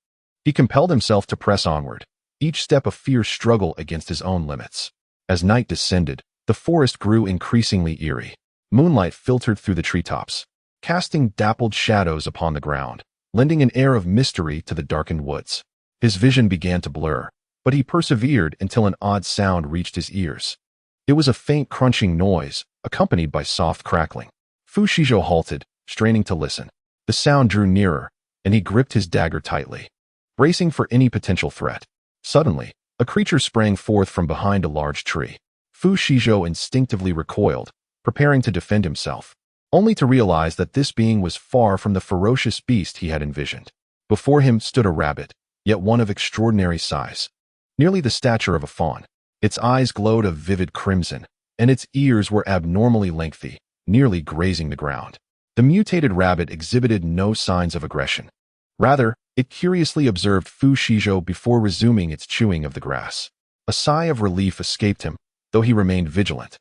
He compelled himself to press onward, each step a fierce struggle against his own limits. As night descended, the forest grew increasingly eerie. Moonlight filtered through the treetops, casting dappled shadows upon the ground, lending an air of mystery to the darkened woods. His vision began to blur, but he persevered until an odd sound reached his ears. It was a faint crunching noise, accompanied by soft crackling. Fu Shizhou halted, straining to listen. The sound drew nearer, and he gripped his dagger tightly, bracing for any potential threat. Suddenly, a creature sprang forth from behind a large tree. Fu Shizhou instinctively recoiled, preparing to defend himself, only to realize that this being was far from the ferocious beast he had envisioned. Before him stood a rabbit, yet one of extraordinary size, nearly the stature of a fawn. Its eyes glowed a vivid crimson, and its ears were abnormally lengthy, nearly grazing the ground. The mutated rabbit exhibited no signs of aggression. Rather, it curiously observed Fu Shizhou before resuming its chewing of the grass. A sigh of relief escaped him, though he remained vigilant,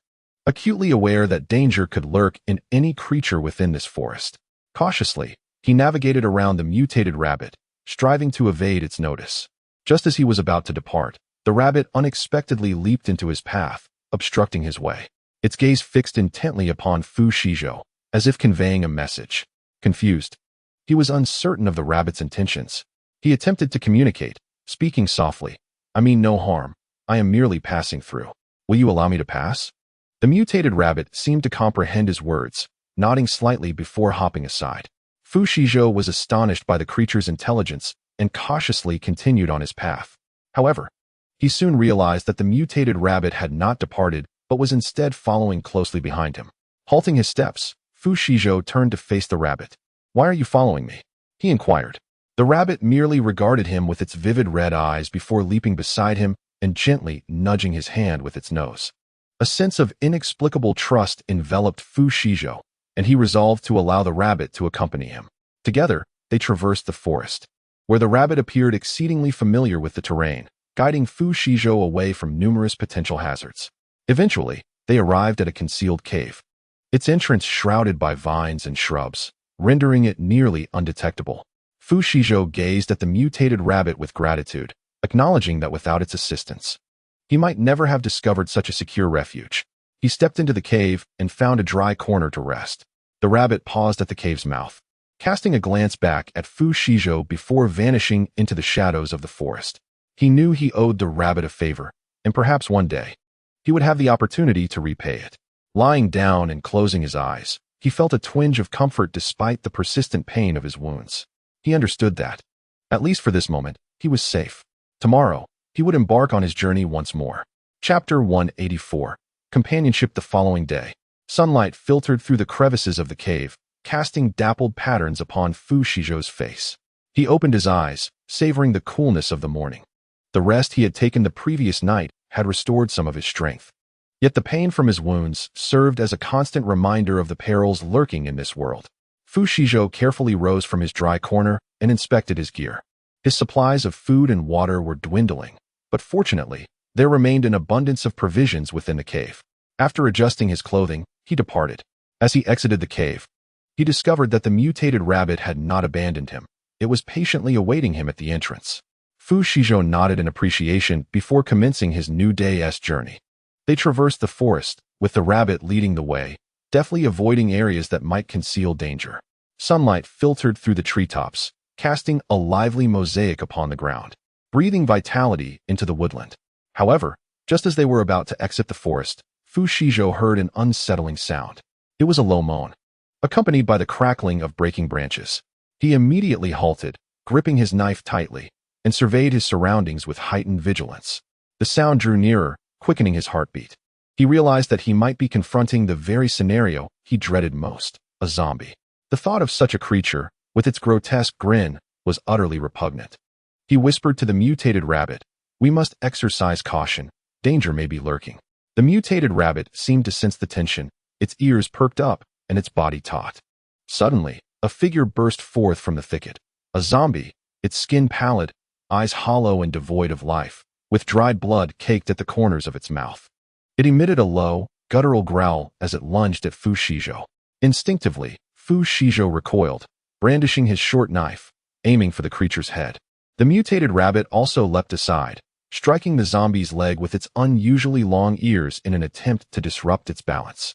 acutely aware that danger could lurk in any creature within this forest. Cautiously, he navigated around the mutated rabbit, striving to evade its notice. Just as he was about to depart, the rabbit unexpectedly leaped into his path, obstructing his way. Its gaze fixed intently upon Fu Shizhou, as if conveying a message. Confused, he was uncertain of the rabbit's intentions. He attempted to communicate, speaking softly. "I mean no harm. I am merely passing through. Will you allow me to pass?" The mutated rabbit seemed to comprehend his words, nodding slightly before hopping aside. Fu Shizhou was astonished by the creature's intelligence and cautiously continued on his path. However, he soon realized that the mutated rabbit had not departed but was instead following closely behind him. Halting his steps, Fu Shizhou turned to face the rabbit. "Why are you following me?" he inquired. The rabbit merely regarded him with its vivid red eyes before leaping beside him and gently nudging his hand with its nose. A sense of inexplicable trust enveloped Fu Shizhou, and he resolved to allow the rabbit to accompany him. Together, they traversed the forest, where the rabbit appeared exceedingly familiar with the terrain, guiding Fu Shizhou away from numerous potential hazards. Eventually, they arrived at a concealed cave, its entrance shrouded by vines and shrubs, rendering it nearly undetectable. Fu Shizhou gazed at the mutated rabbit with gratitude, acknowledging that without its assistance, he might never have discovered such a secure refuge. He stepped into the cave and found a dry corner to rest. The rabbit paused at the cave's mouth, casting a glance back at Fu Shizhou before vanishing into the shadows of the forest. He knew he owed the rabbit a favor, and perhaps one day, he would have the opportunity to repay it. Lying down and closing his eyes, he felt a twinge of comfort despite the persistent pain of his wounds. He understood that, at least for this moment, he was safe. Tomorrow, he would embark on his journey once more. Chapter 184. Companionship. The following day, sunlight filtered through the crevices of the cave, casting dappled patterns upon Fu Shizhou's face. He opened his eyes, savoring the coolness of the morning. The rest he had taken the previous night had restored some of his strength. Yet the pain from his wounds served as a constant reminder of the perils lurking in this world. Fu Shizhou carefully rose from his dry corner and inspected his gear. His supplies of food and water were dwindling, but fortunately, there remained an abundance of provisions within the cave. After adjusting his clothing, he departed. As he exited the cave, he discovered that the mutated rabbit had not abandoned him. It was patiently awaiting him at the entrance. Fu Shizhou nodded in appreciation before commencing his new day's journey. They traversed the forest, with the rabbit leading the way, deftly avoiding areas that might conceal danger. Sunlight filtered through the treetops, casting a lively mosaic upon the ground, breathing vitality into the woodland. However, just as they were about to exit the forest, Fu Shizhou heard an unsettling sound. It was a low moan, accompanied by the crackling of breaking branches. He immediately halted, gripping his knife tightly, and surveyed his surroundings with heightened vigilance. The sound drew nearer, quickening his heartbeat. He realized that he might be confronting the very scenario he dreaded most, a zombie. The thought of such a creature, with its grotesque grin, was utterly repugnant. He whispered to the mutated rabbit, "We must exercise caution. Danger may be lurking." The mutated rabbit seemed to sense the tension. Its ears perked up, and its body taut. Suddenly, a figure burst forth from the thicket. A zombie, its skin pallid, eyes hollow and devoid of life, with dried blood caked at the corners of its mouth. It emitted a low, guttural growl as it lunged at Fu Shizhou. Instinctively, Fu Shizhou recoiled, brandishing his short knife, aiming for the creature's head. The mutated rabbit also leapt aside, striking the zombie's leg with its unusually long ears in an attempt to disrupt its balance.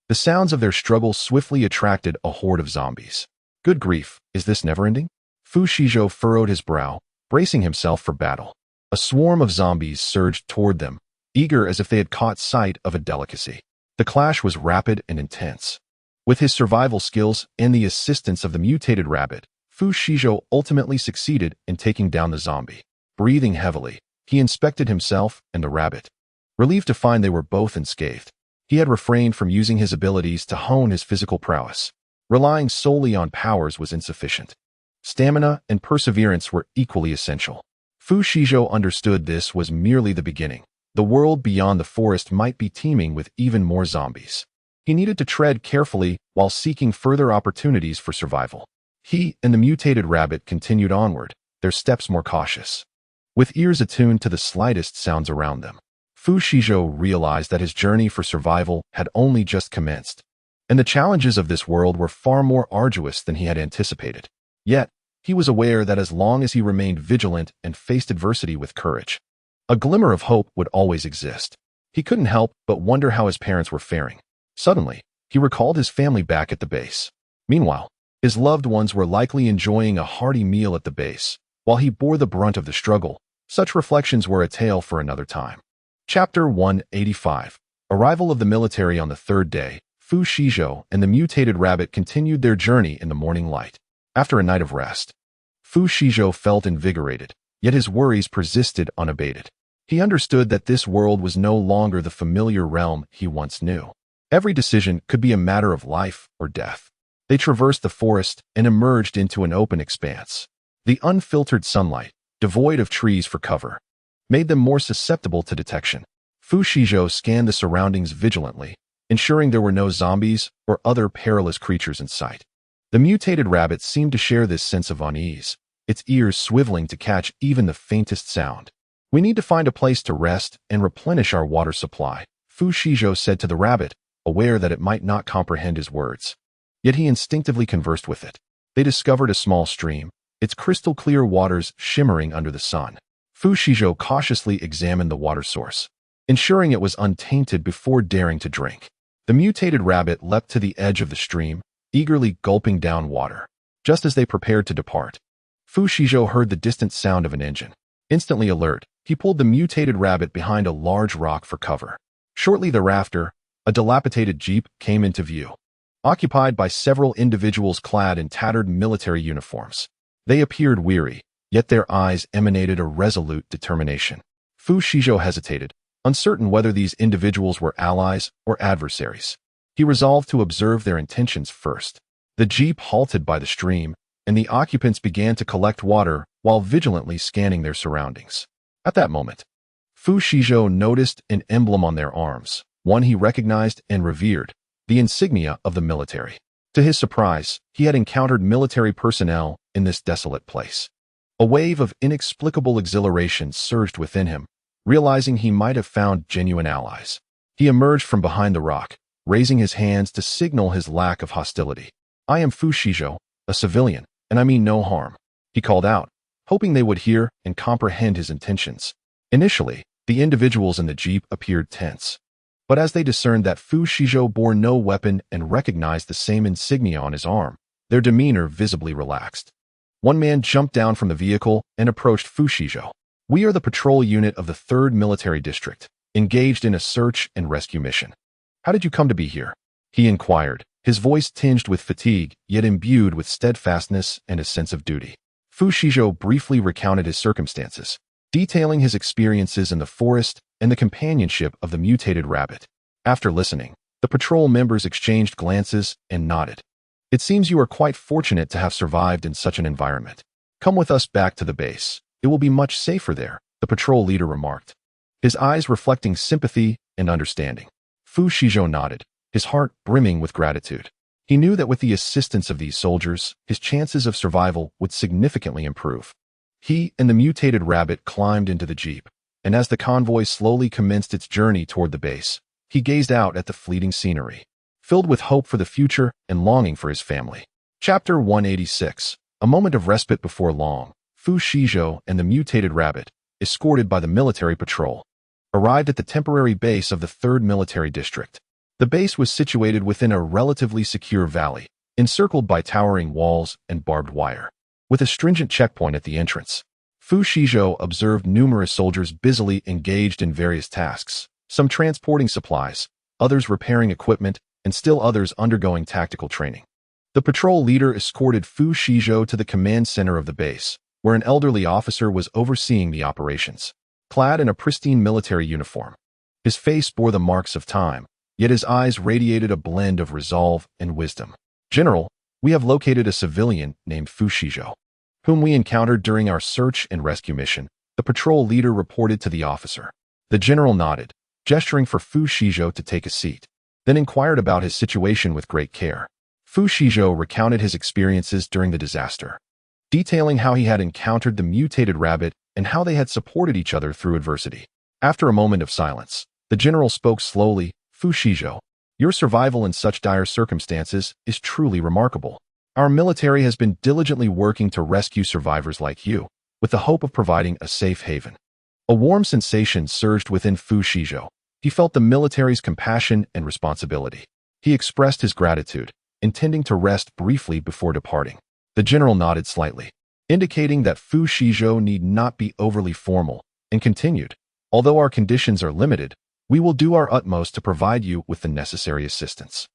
The sounds of their struggle swiftly attracted a horde of zombies. Good grief, is this never-ending? Fu Shizhou furrowed his brow, bracing himself for battle. A swarm of zombies surged toward them, eager as if they had caught sight of a delicacy. The clash was rapid and intense. With his survival skills and the assistance of the mutated rabbit, Fu Shizhou ultimately succeeded in taking down the zombie. Breathing heavily, he inspected himself and the rabbit. Relieved to find they were both unscathed, he had refrained from using his abilities to hone his physical prowess. Relying solely on powers was insufficient. Stamina and perseverance were equally essential. Fu Shizhou understood this was merely the beginning. The world beyond the forest might be teeming with even more zombies. He needed to tread carefully while seeking further opportunities for survival. He and the mutated rabbit continued onward, their steps more cautious. With ears attuned to the slightest sounds around them, Fu Shizhou realized that his journey for survival had only just commenced, and the challenges of this world were far more arduous than he had anticipated. Yet, he was aware that as long as he remained vigilant and faced adversity with courage, a glimmer of hope would always exist. He couldn't help but wonder how his parents were faring. Suddenly, he recalled his family back at the base. Meanwhile, his loved ones were likely enjoying a hearty meal at the base, while he bore the brunt of the struggle. Such reflections were a tale for another time. Chapter 185. Arrival of the military. On the third day, Fu Shizhou and the mutated rabbit continued their journey in the morning light. After a night of rest, Fu Shizhou felt invigorated, yet his worries persisted unabated. He understood that this world was no longer the familiar realm he once knew. Every decision could be a matter of life or death. They traversed the forest and emerged into an open expanse. The unfiltered sunlight, devoid of trees for cover, made them more susceptible to detection. Fu Shizhou scanned the surroundings vigilantly, ensuring there were no zombies or other perilous creatures in sight. The mutated rabbit seemed to share this sense of unease, its ears swiveling to catch even the faintest sound. "We need to find a place to rest and replenish our water supply," Fu Shizhou said to the rabbit, aware that it might not comprehend his words. Yet he instinctively conversed with it. They discovered a small stream, its crystal-clear waters shimmering under the sun. Fu Shizhou cautiously examined the water source, ensuring it was untainted before daring to drink. The mutated rabbit leapt to the edge of the stream, eagerly gulping down water. Just as they prepared to depart, Fu Shizhou heard the distant sound of an engine. Instantly alert, he pulled the mutated rabbit behind a large rock for cover. Shortly thereafter, a dilapidated jeep came into view, occupied by several individuals clad in tattered military uniforms. They appeared weary, yet their eyes emanated a resolute determination. Fu Shizhou hesitated, uncertain whether these individuals were allies or adversaries. He resolved to observe their intentions first. The jeep halted by the stream, and the occupants began to collect water while vigilantly scanning their surroundings. At that moment, Fu Shizhou noticed an emblem on their arms, one he recognized and revered, the insignia of the military. To his surprise, he had encountered military personnel in this desolate place. A wave of inexplicable exhilaration surged within him, realizing he might have found genuine allies. He emerged from behind the rock, raising his hands to signal his lack of hostility. "I am Fu Shizhou, a civilian, and I mean no harm," he called out, hoping they would hear and comprehend his intentions. Initially, the individuals in the jeep appeared tense, but as they discerned that Fu Shizhou bore no weapon and recognized the same insignia on his arm, their demeanor visibly relaxed. One man jumped down from the vehicle and approached Fu Shizhou. "We are the patrol unit of the 3rd Military District, engaged in a search and rescue mission. How did you come to be here? He inquired, his voice tinged with fatigue, yet imbued with steadfastness and a sense of duty. Fu Shizhou briefly recounted his circumstances, detailing his experiences in the forest and the companionship of the mutated rabbit. After listening, the patrol members exchanged glances and nodded. It seems you are quite fortunate to have survived in such an environment. Come with us back to the base. It will be much safer there, the patrol leader remarked, his eyes reflecting sympathy and understanding. Fu Shizhou nodded, his heart brimming with gratitude. He knew that with the assistance of these soldiers, his chances of survival would significantly improve. He and the mutated rabbit climbed into the jeep, and as the convoy slowly commenced its journey toward the base, he gazed out at the fleeting scenery, filled with hope for the future and longing for his family. Chapter 186. A moment of respite before long. Fu Shizhou and the mutated rabbit, escorted by the military patrol, arrived at the temporary base of the 3rd Military District. The base was situated within a relatively secure valley, encircled by towering walls and barbed wire, with a stringent checkpoint at the entrance. Fu Shizhou observed numerous soldiers busily engaged in various tasks, some transporting supplies, others repairing equipment, and still others undergoing tactical training. The patrol leader escorted Fu Shizhou to the command center of the base, where an elderly officer was overseeing the operations, clad in a pristine military uniform. His face bore the marks of time, yet his eyes radiated a blend of resolve and wisdom. General, we have located a civilian named Fu Shizhou, whom we encountered during our search and rescue mission, the patrol leader reported to the officer. The general nodded, gesturing for Fu Shizhou to take a seat, then inquired about his situation with great care. Fu Shizhou recounted his experiences during the disaster, detailing how he had encountered the mutated rabbit and how they had supported each other through adversity. After a moment of silence, the general spoke slowly. Fu Shizhou, your survival in such dire circumstances is truly remarkable. Our military has been diligently working to rescue survivors like you, with the hope of providing a safe haven. A warm sensation surged within Fu Shizhou. He felt the military's compassion and responsibility. He expressed his gratitude, intending to rest briefly before departing. The general nodded slightly, indicating that Fu Shizhou need not be overly formal, and continued, although our conditions are limited, we will do our utmost to provide you with the necessary assistance.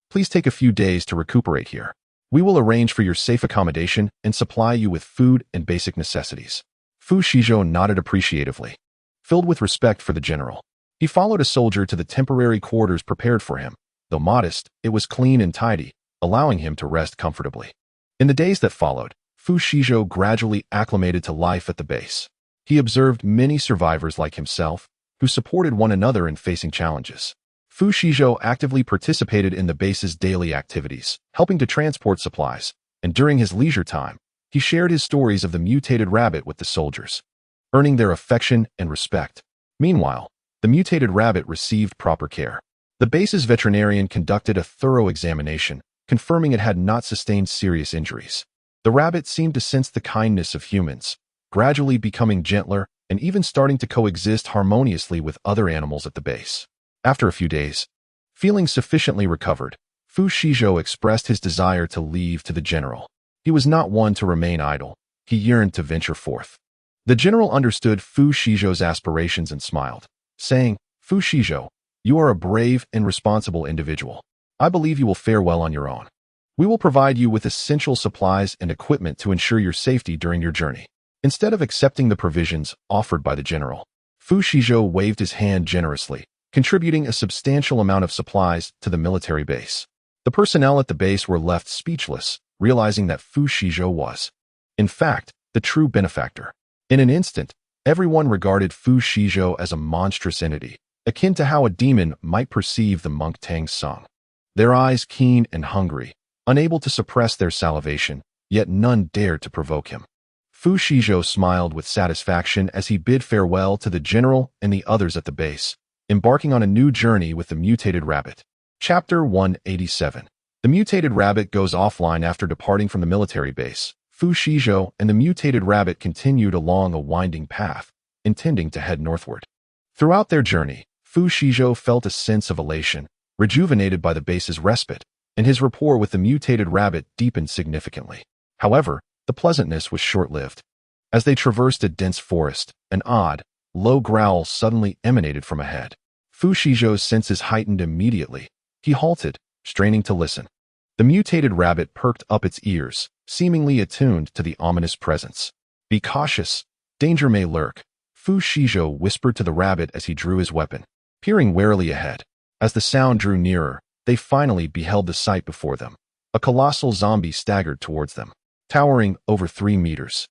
Please take a few days to recuperate here. We will arrange for your safe accommodation and supply you with food and basic necessities. Fu Shizhou nodded appreciatively, filled with respect for the general. He followed a soldier to the temporary quarters prepared for him. Though modest, it was clean and tidy, allowing him to rest comfortably. In the days that followed, Fu Shizhou gradually acclimated to life at the base. He observed many survivors like himself, who supported one another in facing challenges. Fu Shizhou actively participated in the base's daily activities, helping to transport supplies, and during his leisure time, he shared his stories of the mutated rabbit with the soldiers, earning their affection and respect. Meanwhile, the mutated rabbit received proper care. The base's veterinarian conducted a thorough examination, confirming it had not sustained serious injuries. The rabbit seemed to sense the kindness of humans, gradually becoming gentler and even starting to coexist harmoniously with other animals at the base. After a few days, feeling sufficiently recovered, Fu Shizhou expressed his desire to leave to the general. He was not one to remain idle. He yearned to venture forth. The general understood Fu Shizhou's aspirations and smiled, saying, Fu Shizhou, you are a brave and responsible individual. I believe you will fare well on your own. We will provide you with essential supplies and equipment to ensure your safety during your journey. Instead of accepting the provisions offered by the general, Fu Shizhou waved his hand generously, contributing a substantial amount of supplies to the military base. The personnel at the base were left speechless, realizing that Fu Shizhou was, in fact, the true benefactor. In an instant, everyone regarded Fu Shizhou as a monstrous entity, akin to how a demon might perceive the monk Tang Sung. Their eyes keen and hungry, unable to suppress their salivation, yet none dared to provoke him. Fu Shizhou smiled with satisfaction as he bid farewell to the general and the others at the base, embarking on a new journey with the mutated rabbit. Chapter 187. The mutated rabbit goes offline after departing from the military base. Fu Shizhou and the mutated rabbit continued along a winding path, intending to head northward. Throughout their journey, Fu Shizhou felt a sense of elation, rejuvenated by the base's respite, and his rapport with the mutated rabbit deepened significantly. However, the pleasantness was short-lived. As they traversed a dense forest, an odd, low growl suddenly emanated from ahead. Fu Shizhou's senses heightened immediately. He halted, straining to listen. The mutated rabbit perked up its ears, seemingly attuned to the ominous presence. "Be cautious. Danger may lurk," Fu Shizhou whispered to the rabbit as he drew his weapon, peering warily ahead. As the sound drew nearer, they finally beheld the sight before them. A colossal zombie staggered towards them, towering over 3 meters.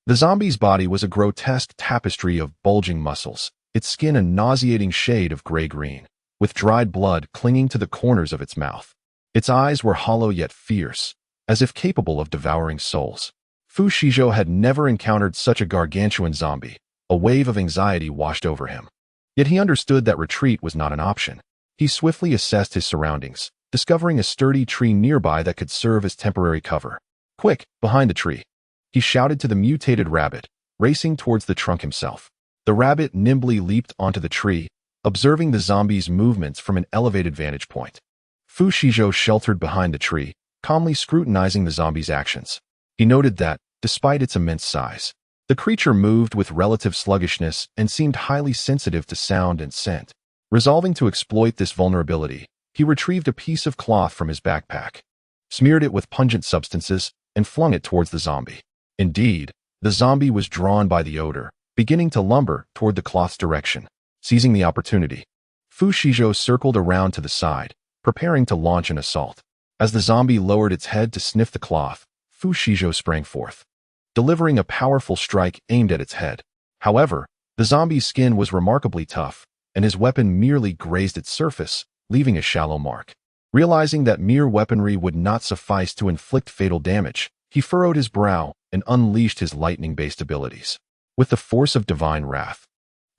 The zombie's body was a grotesque tapestry of bulging muscles, its skin a nauseating shade of gray-green, with dried blood clinging to the corners of its mouth. Its eyes were hollow yet fierce, as if capable of devouring souls. Fu Shizhou had never encountered such a gargantuan zombie. A wave of anxiety washed over him. Yet he understood that retreat was not an option. He swiftly assessed his surroundings, discovering a sturdy tree nearby that could serve as temporary cover. "Quick, behind the tree!" he shouted to the mutated rabbit, racing towards the trunk himself. The rabbit nimbly leaped onto the tree, observing the zombie's movements from an elevated vantage point. Fu Shizhou sheltered behind the tree, calmly scrutinizing the zombie's actions. He noted that, despite its immense size, the creature moved with relative sluggishness and seemed highly sensitive to sound and scent. Resolving to exploit this vulnerability, he retrieved a piece of cloth from his backpack, smeared it with pungent substances, and flung it towards the zombie. Indeed, the zombie was drawn by the odor, beginning to lumber toward the cloth's direction. Seizing the opportunity, Fu Shizhou circled around to the side, preparing to launch an assault. As the zombie lowered its head to sniff the cloth, Fu Shizhou sprang forth, delivering a powerful strike aimed at its head. However, the zombie's skin was remarkably tough, and his weapon merely grazed its surface, leaving a shallow mark. Realizing that mere weaponry would not suffice to inflict fatal damage, he furrowed his brow and unleashed his lightning-based abilities. With the force of divine wrath,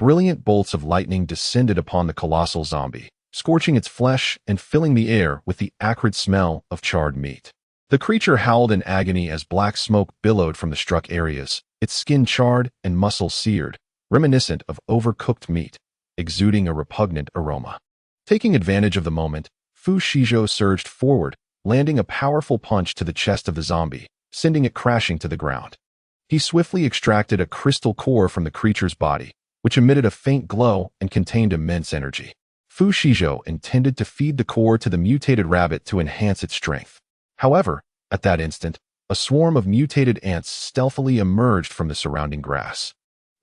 brilliant bolts of lightning descended upon the colossal zombie, scorching its flesh and filling the air with the acrid smell of charred meat. The creature howled in agony as black smoke billowed from the struck areas, its skin charred and muscles seared, reminiscent of overcooked meat, exuding a repugnant aroma. Taking advantage of the moment, Fu Shizhou surged forward, landing a powerful punch to the chest of the zombie, sending it crashing to the ground. He swiftly extracted a crystal core from the creature's body, which emitted a faint glow and contained immense energy. Fu Shizhou intended to feed the core to the mutated rabbit to enhance its strength. However, at that instant, a swarm of mutated ants stealthily emerged from the surrounding grass.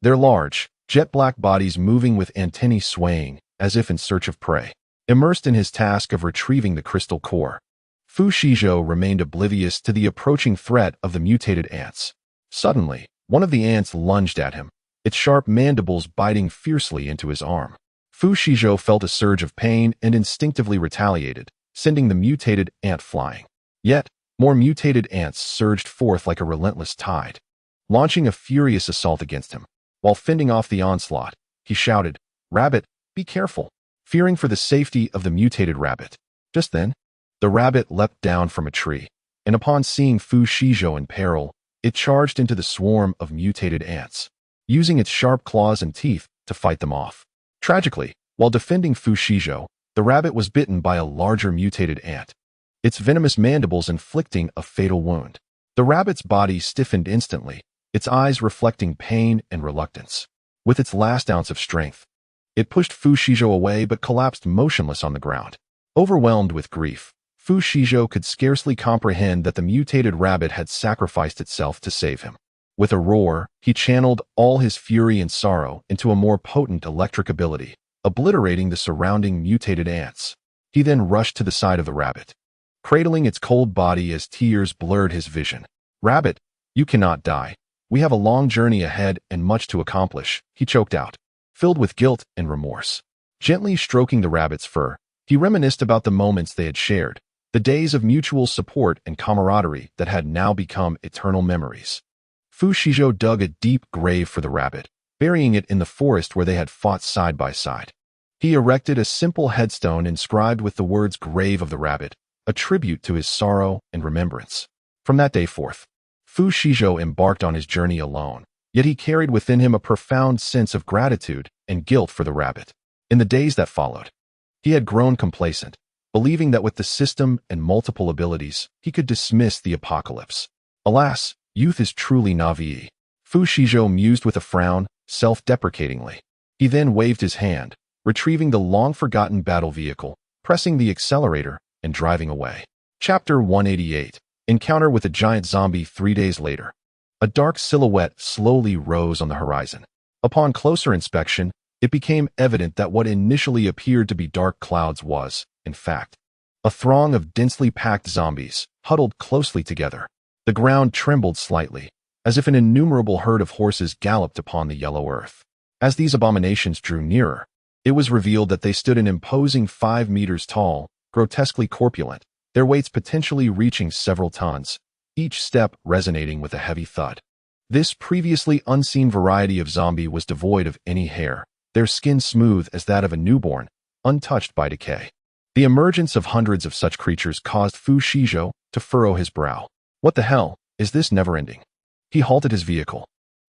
Their large, jet-black bodies moving with antennae swaying, as if in search of prey. Immersed in his task of retrieving the crystal core, Fu Shizhou remained oblivious to the approaching threat of the mutated ants. Suddenly, one of the ants lunged at him, its sharp mandibles biting fiercely into his arm. Fu Shizhou felt a surge of pain and instinctively retaliated, sending the mutated ant flying. Yet, more mutated ants surged forth like a relentless tide, launching a furious assault against him. While fending off the onslaught, he shouted, "Rabbit, be careful," fearing for the safety of the mutated rabbit. Just then, the rabbit leapt down from a tree, and upon seeing Fu Shizhou in peril, it charged into the swarm of mutated ants, using its sharp claws and teeth to fight them off. Tragically, while defending Fu Shizhou, the rabbit was bitten by a larger mutated ant, its venomous mandibles inflicting a fatal wound. The rabbit's body stiffened instantly, its eyes reflecting pain and reluctance. With its last ounce of strength, it pushed Fu Shizhou away but collapsed motionless on the ground. Overwhelmed with grief, Fu Shizhou could scarcely comprehend that the mutated rabbit had sacrificed itself to save him. With a roar, he channeled all his fury and sorrow into a more potent electric ability, obliterating the surrounding mutated ants. He then rushed to the side of the rabbit, cradling its cold body as tears blurred his vision. "Rabbit, you cannot die. We have a long journey ahead and much to accomplish," he choked out, filled with guilt and remorse. Gently stroking the rabbit's fur, he reminisced about the moments they had shared, the days of mutual support and camaraderie that had now become eternal memories. Fu Shizhou dug a deep grave for the rabbit, burying it in the forest where they had fought side by side. He erected a simple headstone inscribed with the words "Grave of the Rabbit," a tribute to his sorrow and remembrance. From that day forth, Fu Shizhou embarked on his journey alone, yet he carried within him a profound sense of gratitude and guilt for the rabbit. In the days that followed, he had grown complacent, believing that with the system and multiple abilities, he could dismiss the apocalypse. Alas, youth is truly naive. Fu Shizhou mused with a frown, self-deprecatingly. He then waved his hand, retrieving the long-forgotten battle vehicle, pressing the accelerator, and driving away. Chapter 188. Encounter with a giant zombie 3 days later. A dark silhouette slowly rose on the horizon. Upon closer inspection, it became evident that what initially appeared to be dark clouds was, in fact, a throng of densely packed zombies, huddled closely together. The ground trembled slightly, as if an innumerable herd of horses galloped upon the yellow earth. As these abominations drew nearer, it was revealed that they stood an imposing 5 meters tall, grotesquely corpulent, their weights potentially reaching several tons, each step resonating with a heavy thud. This previously unseen variety of zombie was devoid of any hair, their skin smooth as that of a newborn, untouched by decay. The emergence of hundreds of such creatures caused Fu Shijo to furrow his brow. What the hell is this never-ending? He halted his vehicle,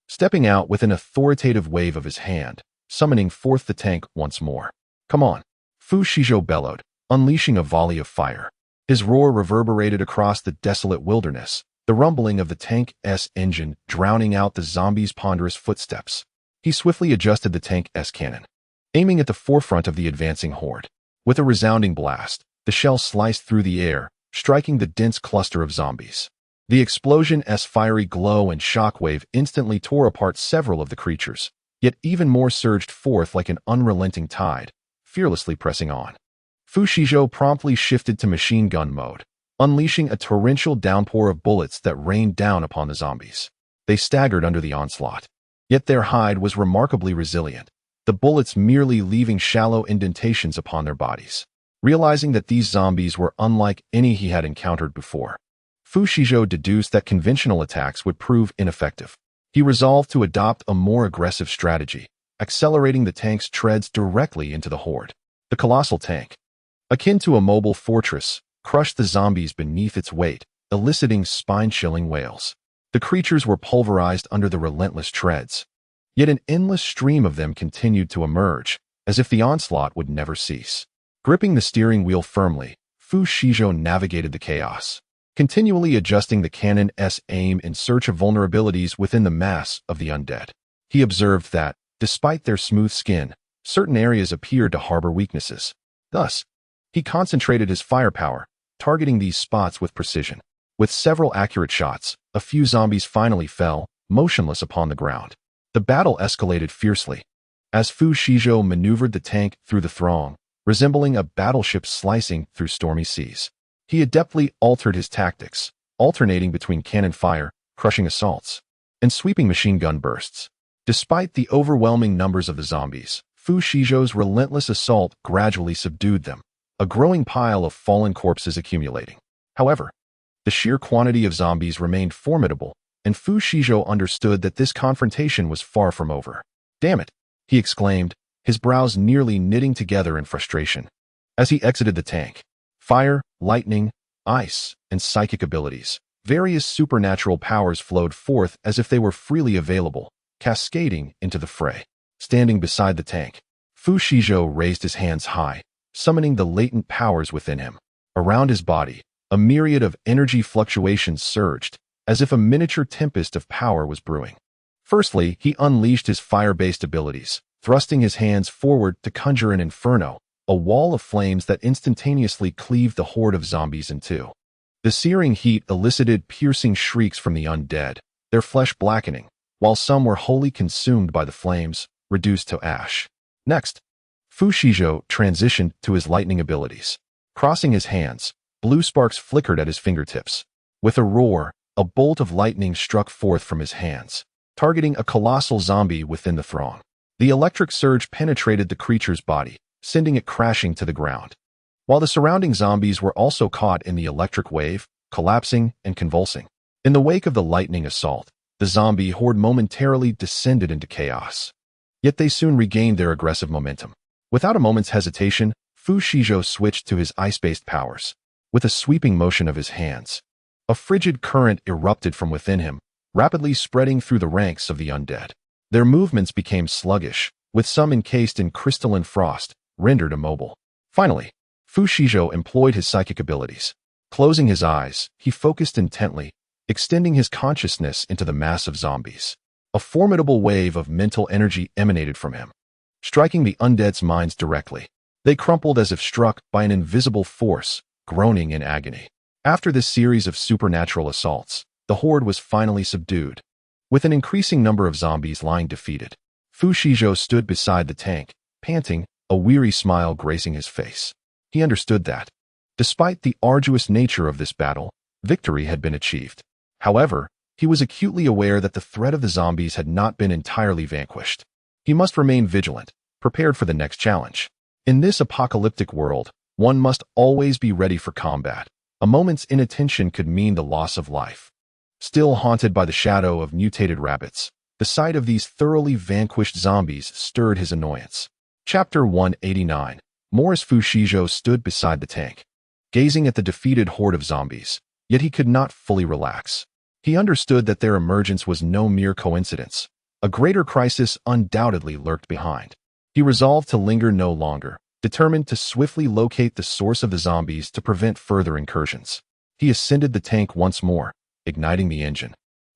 stepping out with an authoritative wave of his hand, summoning forth the tank once more. Come on, Fu Shijo bellowed, unleashing a volley of fire. His roar reverberated across the desolate wilderness, the rumbling of the tank's engine drowning out the zombie's ponderous footsteps. He swiftly adjusted the tank's cannon, aiming at the forefront of the advancing horde. With a resounding blast, the shell sliced through the air, striking the dense cluster of zombies. The explosion's fiery glow and shockwave instantly tore apart several of the creatures, yet even more surged forth like an unrelenting tide, fearlessly pressing on. Fu Shijo promptly shifted to machine gun mode, unleashing a torrential downpour of bullets that rained down upon the zombies. They staggered under the onslaught, yet their hide was remarkably resilient, the bullets merely leaving shallow indentations upon their bodies. Realizing that these zombies were unlike any he had encountered before, Fu Shijo deduced that conventional attacks would prove ineffective. He resolved to adopt a more aggressive strategy, accelerating the tank's treads directly into the horde. The colossal tank, akin to a mobile fortress, crushed the zombies beneath its weight, eliciting spine-chilling wails. The creatures were pulverized under the relentless treads, yet an endless stream of them continued to emerge, as if the onslaught would never cease. Gripping the steering wheel firmly, Fu Shijo navigated the chaos, continually adjusting the cannon's aim in search of vulnerabilities within the mass of the undead. He observed that, despite their smooth skin, certain areas appeared to harbor weaknesses. Thus, he concentrated his firepower, targeting these spots with precision. With several accurate shots, a few zombies finally fell, motionless upon the ground. The battle escalated fiercely, as Fu Shijo maneuvered the tank through the throng, resembling a battleship slicing through stormy seas. He adeptly altered his tactics, alternating between cannon fire, crushing assaults, and sweeping machine gun bursts. Despite the overwhelming numbers of the zombies, Fu Shijo's relentless assault gradually subdued them, a growing pile of fallen corpses accumulating. However, the sheer quantity of zombies remained formidable, and Fu Shijo understood that this confrontation was far from over. Damn it, he exclaimed, his brows nearly knitting together in frustration. As he exited the tank, fire, lightning, ice, and psychic abilities, various supernatural powers flowed forth as if they were freely available, cascading into the fray. Standing beside the tank, Fu Shijo raised his hands high, summoning the latent powers within him. Around his body, a myriad of energy fluctuations surged, as if a miniature tempest of power was brewing. Firstly, he unleashed his fire-based abilities, thrusting his hands forward to conjure an inferno, a wall of flames that instantaneously cleaved the horde of zombies in two. The searing heat elicited piercing shrieks from the undead, their flesh blackening, while some were wholly consumed by the flames, reduced to ash. Next, Fu Shijo transitioned to his lightning abilities. Crossing his hands, blue sparks flickered at his fingertips. With a roar, a bolt of lightning struck forth from his hands, targeting a colossal zombie within the throng. The electric surge penetrated the creature's body, sending it crashing to the ground, while the surrounding zombies were also caught in the electric wave, collapsing and convulsing. In the wake of the lightning assault, the zombie horde momentarily descended into chaos. Yet they soon regained their aggressive momentum. Without a moment's hesitation, Fu Shijo switched to his ice-based powers. With a sweeping motion of his hands, a frigid current erupted from within him, rapidly spreading through the ranks of the undead. Their movements became sluggish, with some encased in crystalline frost, rendered immobile. Finally, Fu Shijo employed his psychic abilities. Closing his eyes, he focused intently, extending his consciousness into the mass of zombies. A formidable wave of mental energy emanated from him, striking the undead's minds directly. They crumpled as if struck by an invisible force, groaning in agony. After this series of supernatural assaults, the horde was finally subdued. With an increasing number of zombies lying defeated, Fu Shizhou stood beside the tank, panting, a weary smile gracing his face. He understood that, despite the arduous nature of this battle, victory had been achieved. However, he was acutely aware that the threat of the zombies had not been entirely vanquished. He must remain vigilant, prepared for the next challenge. In this apocalyptic world, one must always be ready for combat. A moment's inattention could mean the loss of life. Still haunted by the shadow of mutated rabbits, the sight of these thoroughly vanquished zombies stirred his annoyance. Chapter 189. Morris Fu Shizhou stood beside the tank, gazing at the defeated horde of zombies, yet he could not fully relax. He understood that their emergence was no mere coincidence. A greater crisis undoubtedly lurked behind. He resolved to linger no longer, determined to swiftly locate the source of the zombies to prevent further incursions. He ascended the tank once more, igniting the engine,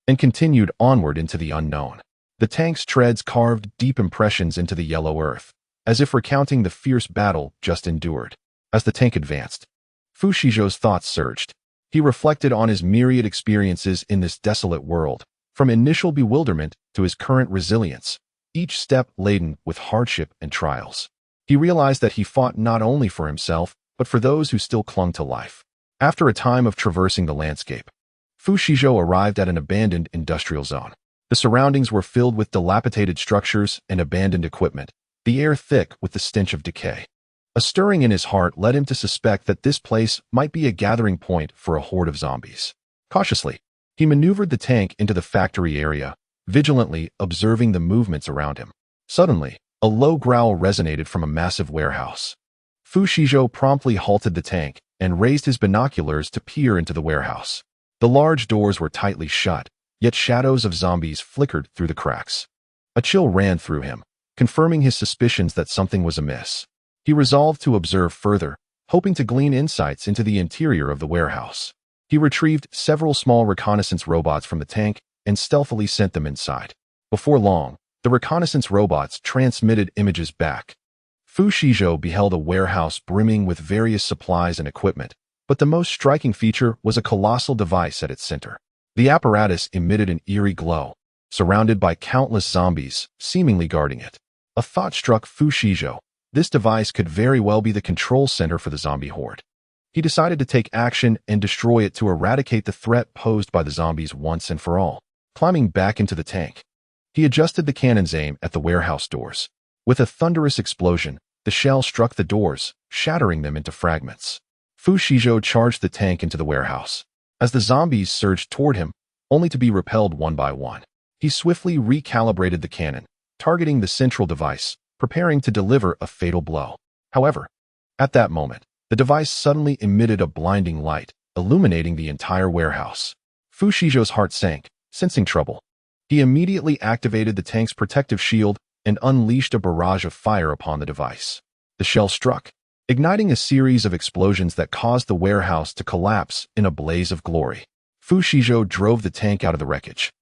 and continued onward into the unknown. The tank's treads carved deep impressions into the yellow earth, as if recounting the fierce battle just endured. As the tank advanced, Fu Shizhou's thoughts surged. He reflected on his myriad experiences in this desolate world, from initial bewilderment to his current resilience, each step laden with hardship and trials. He realized that he fought not only for himself, but for those who still clung to life. After a time of traversing the landscape, Fu Shizhou arrived at an abandoned industrial zone. The surroundings were filled with dilapidated structures and abandoned equipment, the air thick with the stench of decay. A stirring in his heart led him to suspect that this place might be a gathering point for a horde of zombies. Cautiously, he maneuvered the tank into the factory area, vigilantly observing the movements around him. Suddenly, a low growl resonated from a massive warehouse. Fu Shizhou promptly halted the tank and raised his binoculars to peer into the warehouse. The large doors were tightly shut, yet shadows of zombies flickered through the cracks. A chill ran through him, confirming his suspicions that something was amiss. He resolved to observe further, hoping to glean insights into the interior of the warehouse. He retrieved several small reconnaissance robots from the tank and stealthily sent them inside. Before long, the reconnaissance robots transmitted images back. Fu Shizhou beheld a warehouse brimming with various supplies and equipment, but the most striking feature was a colossal device at its center. The apparatus emitted an eerie glow, surrounded by countless zombies, seemingly guarding it. A thought struck Fu Shizhou. This device could very well be the control center for the zombie horde. He decided to take action and destroy it to eradicate the threat posed by the zombies once and for all. Climbing back into the tank, he adjusted the cannon's aim at the warehouse doors. With a thunderous explosion, the shell struck the doors, shattering them into fragments. Fu Shizhou charged the tank into the warehouse. As the zombies surged toward him, only to be repelled one by one, he swiftly recalibrated the cannon, targeting the central device, preparing to deliver a fatal blow. However, at that moment, the device suddenly emitted a blinding light, illuminating the entire warehouse. Fu Shizhou's heart sank, sensing trouble. He immediately activated the tank's protective shield and unleashed a barrage of fire upon the device. The shell struck, igniting a series of explosions that caused the warehouse to collapse in a blaze of glory. Fu Shizhou drove the tank out of the wreckage.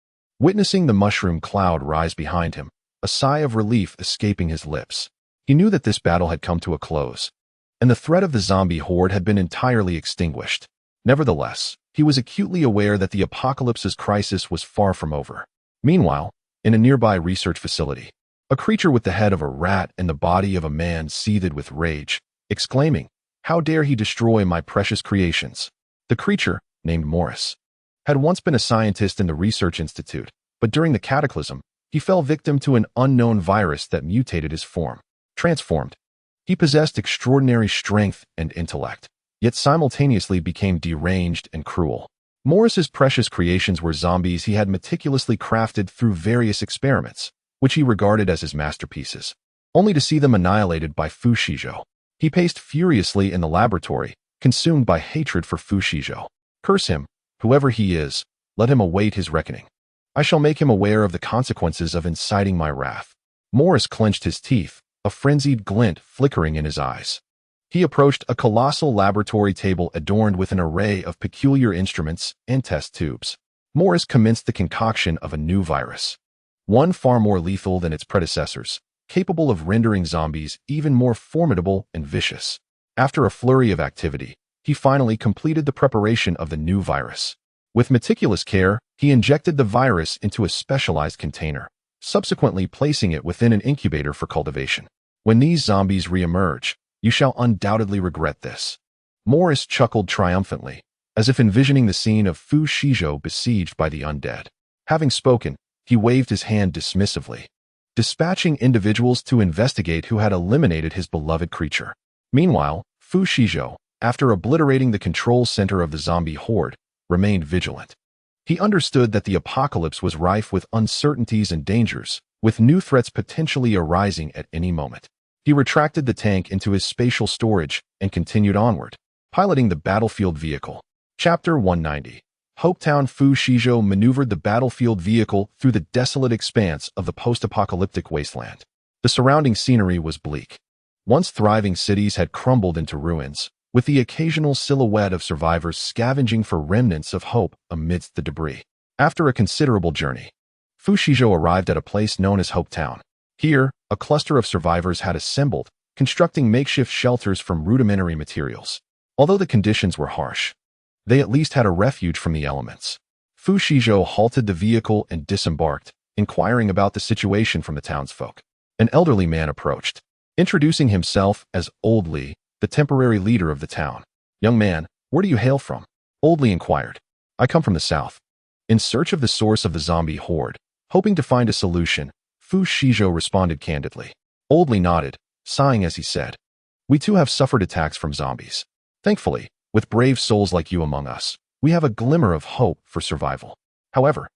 Witnessing the mushroom cloud rise behind him, a sigh of relief escaping his lips. He knew that this battle had come to a close, and the threat of the zombie horde had been entirely extinguished. Nevertheless, he was acutely aware that the apocalypse's crisis was far from over. Meanwhile, in a nearby research facility, a creature with the head of a rat and the body of a man seethed with rage, exclaiming, "How dare he destroy my precious creations?" The creature, named Morris, had once been a scientist in the research institute, but during the cataclysm, he fell victim to an unknown virus that mutated his form. Transformed, he possessed extraordinary strength and intellect, yet simultaneously became deranged and cruel. Morris's precious creations were zombies he had meticulously crafted through various experiments, which he regarded as his masterpieces, only to see them annihilated by Fu Shizhou. He paced furiously in the laboratory, consumed by hatred for Fu Shizhou. Curse him, whoever he is, let him await his reckoning. I shall make him aware of the consequences of inciting my wrath. Morris clenched his teeth, a frenzied glint flickering in his eyes. He approached a colossal laboratory table adorned with an array of peculiar instruments and test tubes. Morris commenced the concoction of a new virus, one far more lethal than its predecessors, capable of rendering zombies even more formidable and vicious. After a flurry of activity, he finally completed the preparation of the new virus. With meticulous care, he injected the virus into a specialized container, subsequently placing it within an incubator for cultivation. When these zombies re-emerge, you shall undoubtedly regret this. Morris chuckled triumphantly, as if envisioning the scene of Fu Shizhou besieged by the undead. Having spoken, he waved his hand dismissively, dispatching individuals to investigate who had eliminated his beloved creature. Meanwhile, Fu Shizhou, after obliterating the control center of the zombie horde, remained vigilant. He understood that the apocalypse was rife with uncertainties and dangers, with new threats potentially arising at any moment. He retracted the tank into his spatial storage and continued onward, piloting the battlefield vehicle. Chapter 190. Hopetown. Fu Shizhou maneuvered the battlefield vehicle through the desolate expanse of the post-apocalyptic wasteland. The surrounding scenery was bleak. Once thriving cities had crumbled into ruins, with the occasional silhouette of survivors scavenging for remnants of hope amidst the debris. After a considerable journey, Fu Shizhou arrived at a place known as Hopetown. Here, a cluster of survivors had assembled, constructing makeshift shelters from rudimentary materials. Although the conditions were harsh, they at least had a refuge from the elements. Fu Shizhou halted the vehicle and disembarked, inquiring about the situation from the townsfolk. An elderly man approached, introducing himself as Old Li, the temporary leader of the town. "Young man, where do you hail from?" Old Li inquired. "I come from the south, in search of the source of the zombie horde, hoping to find a solution," Fu Shizhou responded candidly. Old Li nodded, sighing as he said, "We too have suffered attacks from zombies. Thankfully, with brave souls like you among us, we have a glimmer of hope for survival. However,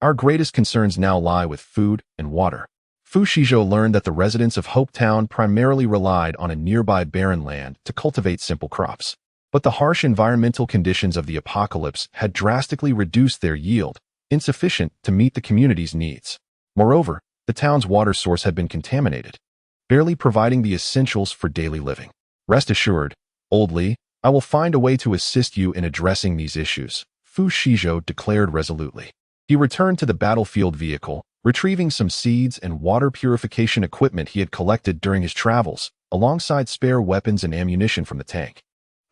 our greatest concerns now lie with food and water." Fu Shizhou learned that the residents of Hopetown primarily relied on a nearby barren land to cultivate simple crops. But the harsh environmental conditions of the apocalypse had drastically reduced their yield, insufficient to meet the community's needs. Moreover, the town's water source had been contaminated, barely providing the essentials for daily living. "Rest assured, Old Li, I will find a way to assist you in addressing these issues," Fu Shizhou declared resolutely. He returned to the battlefield vehicle, retrieving some seeds and water purification equipment he had collected during his travels, alongside spare weapons and ammunition from the tank,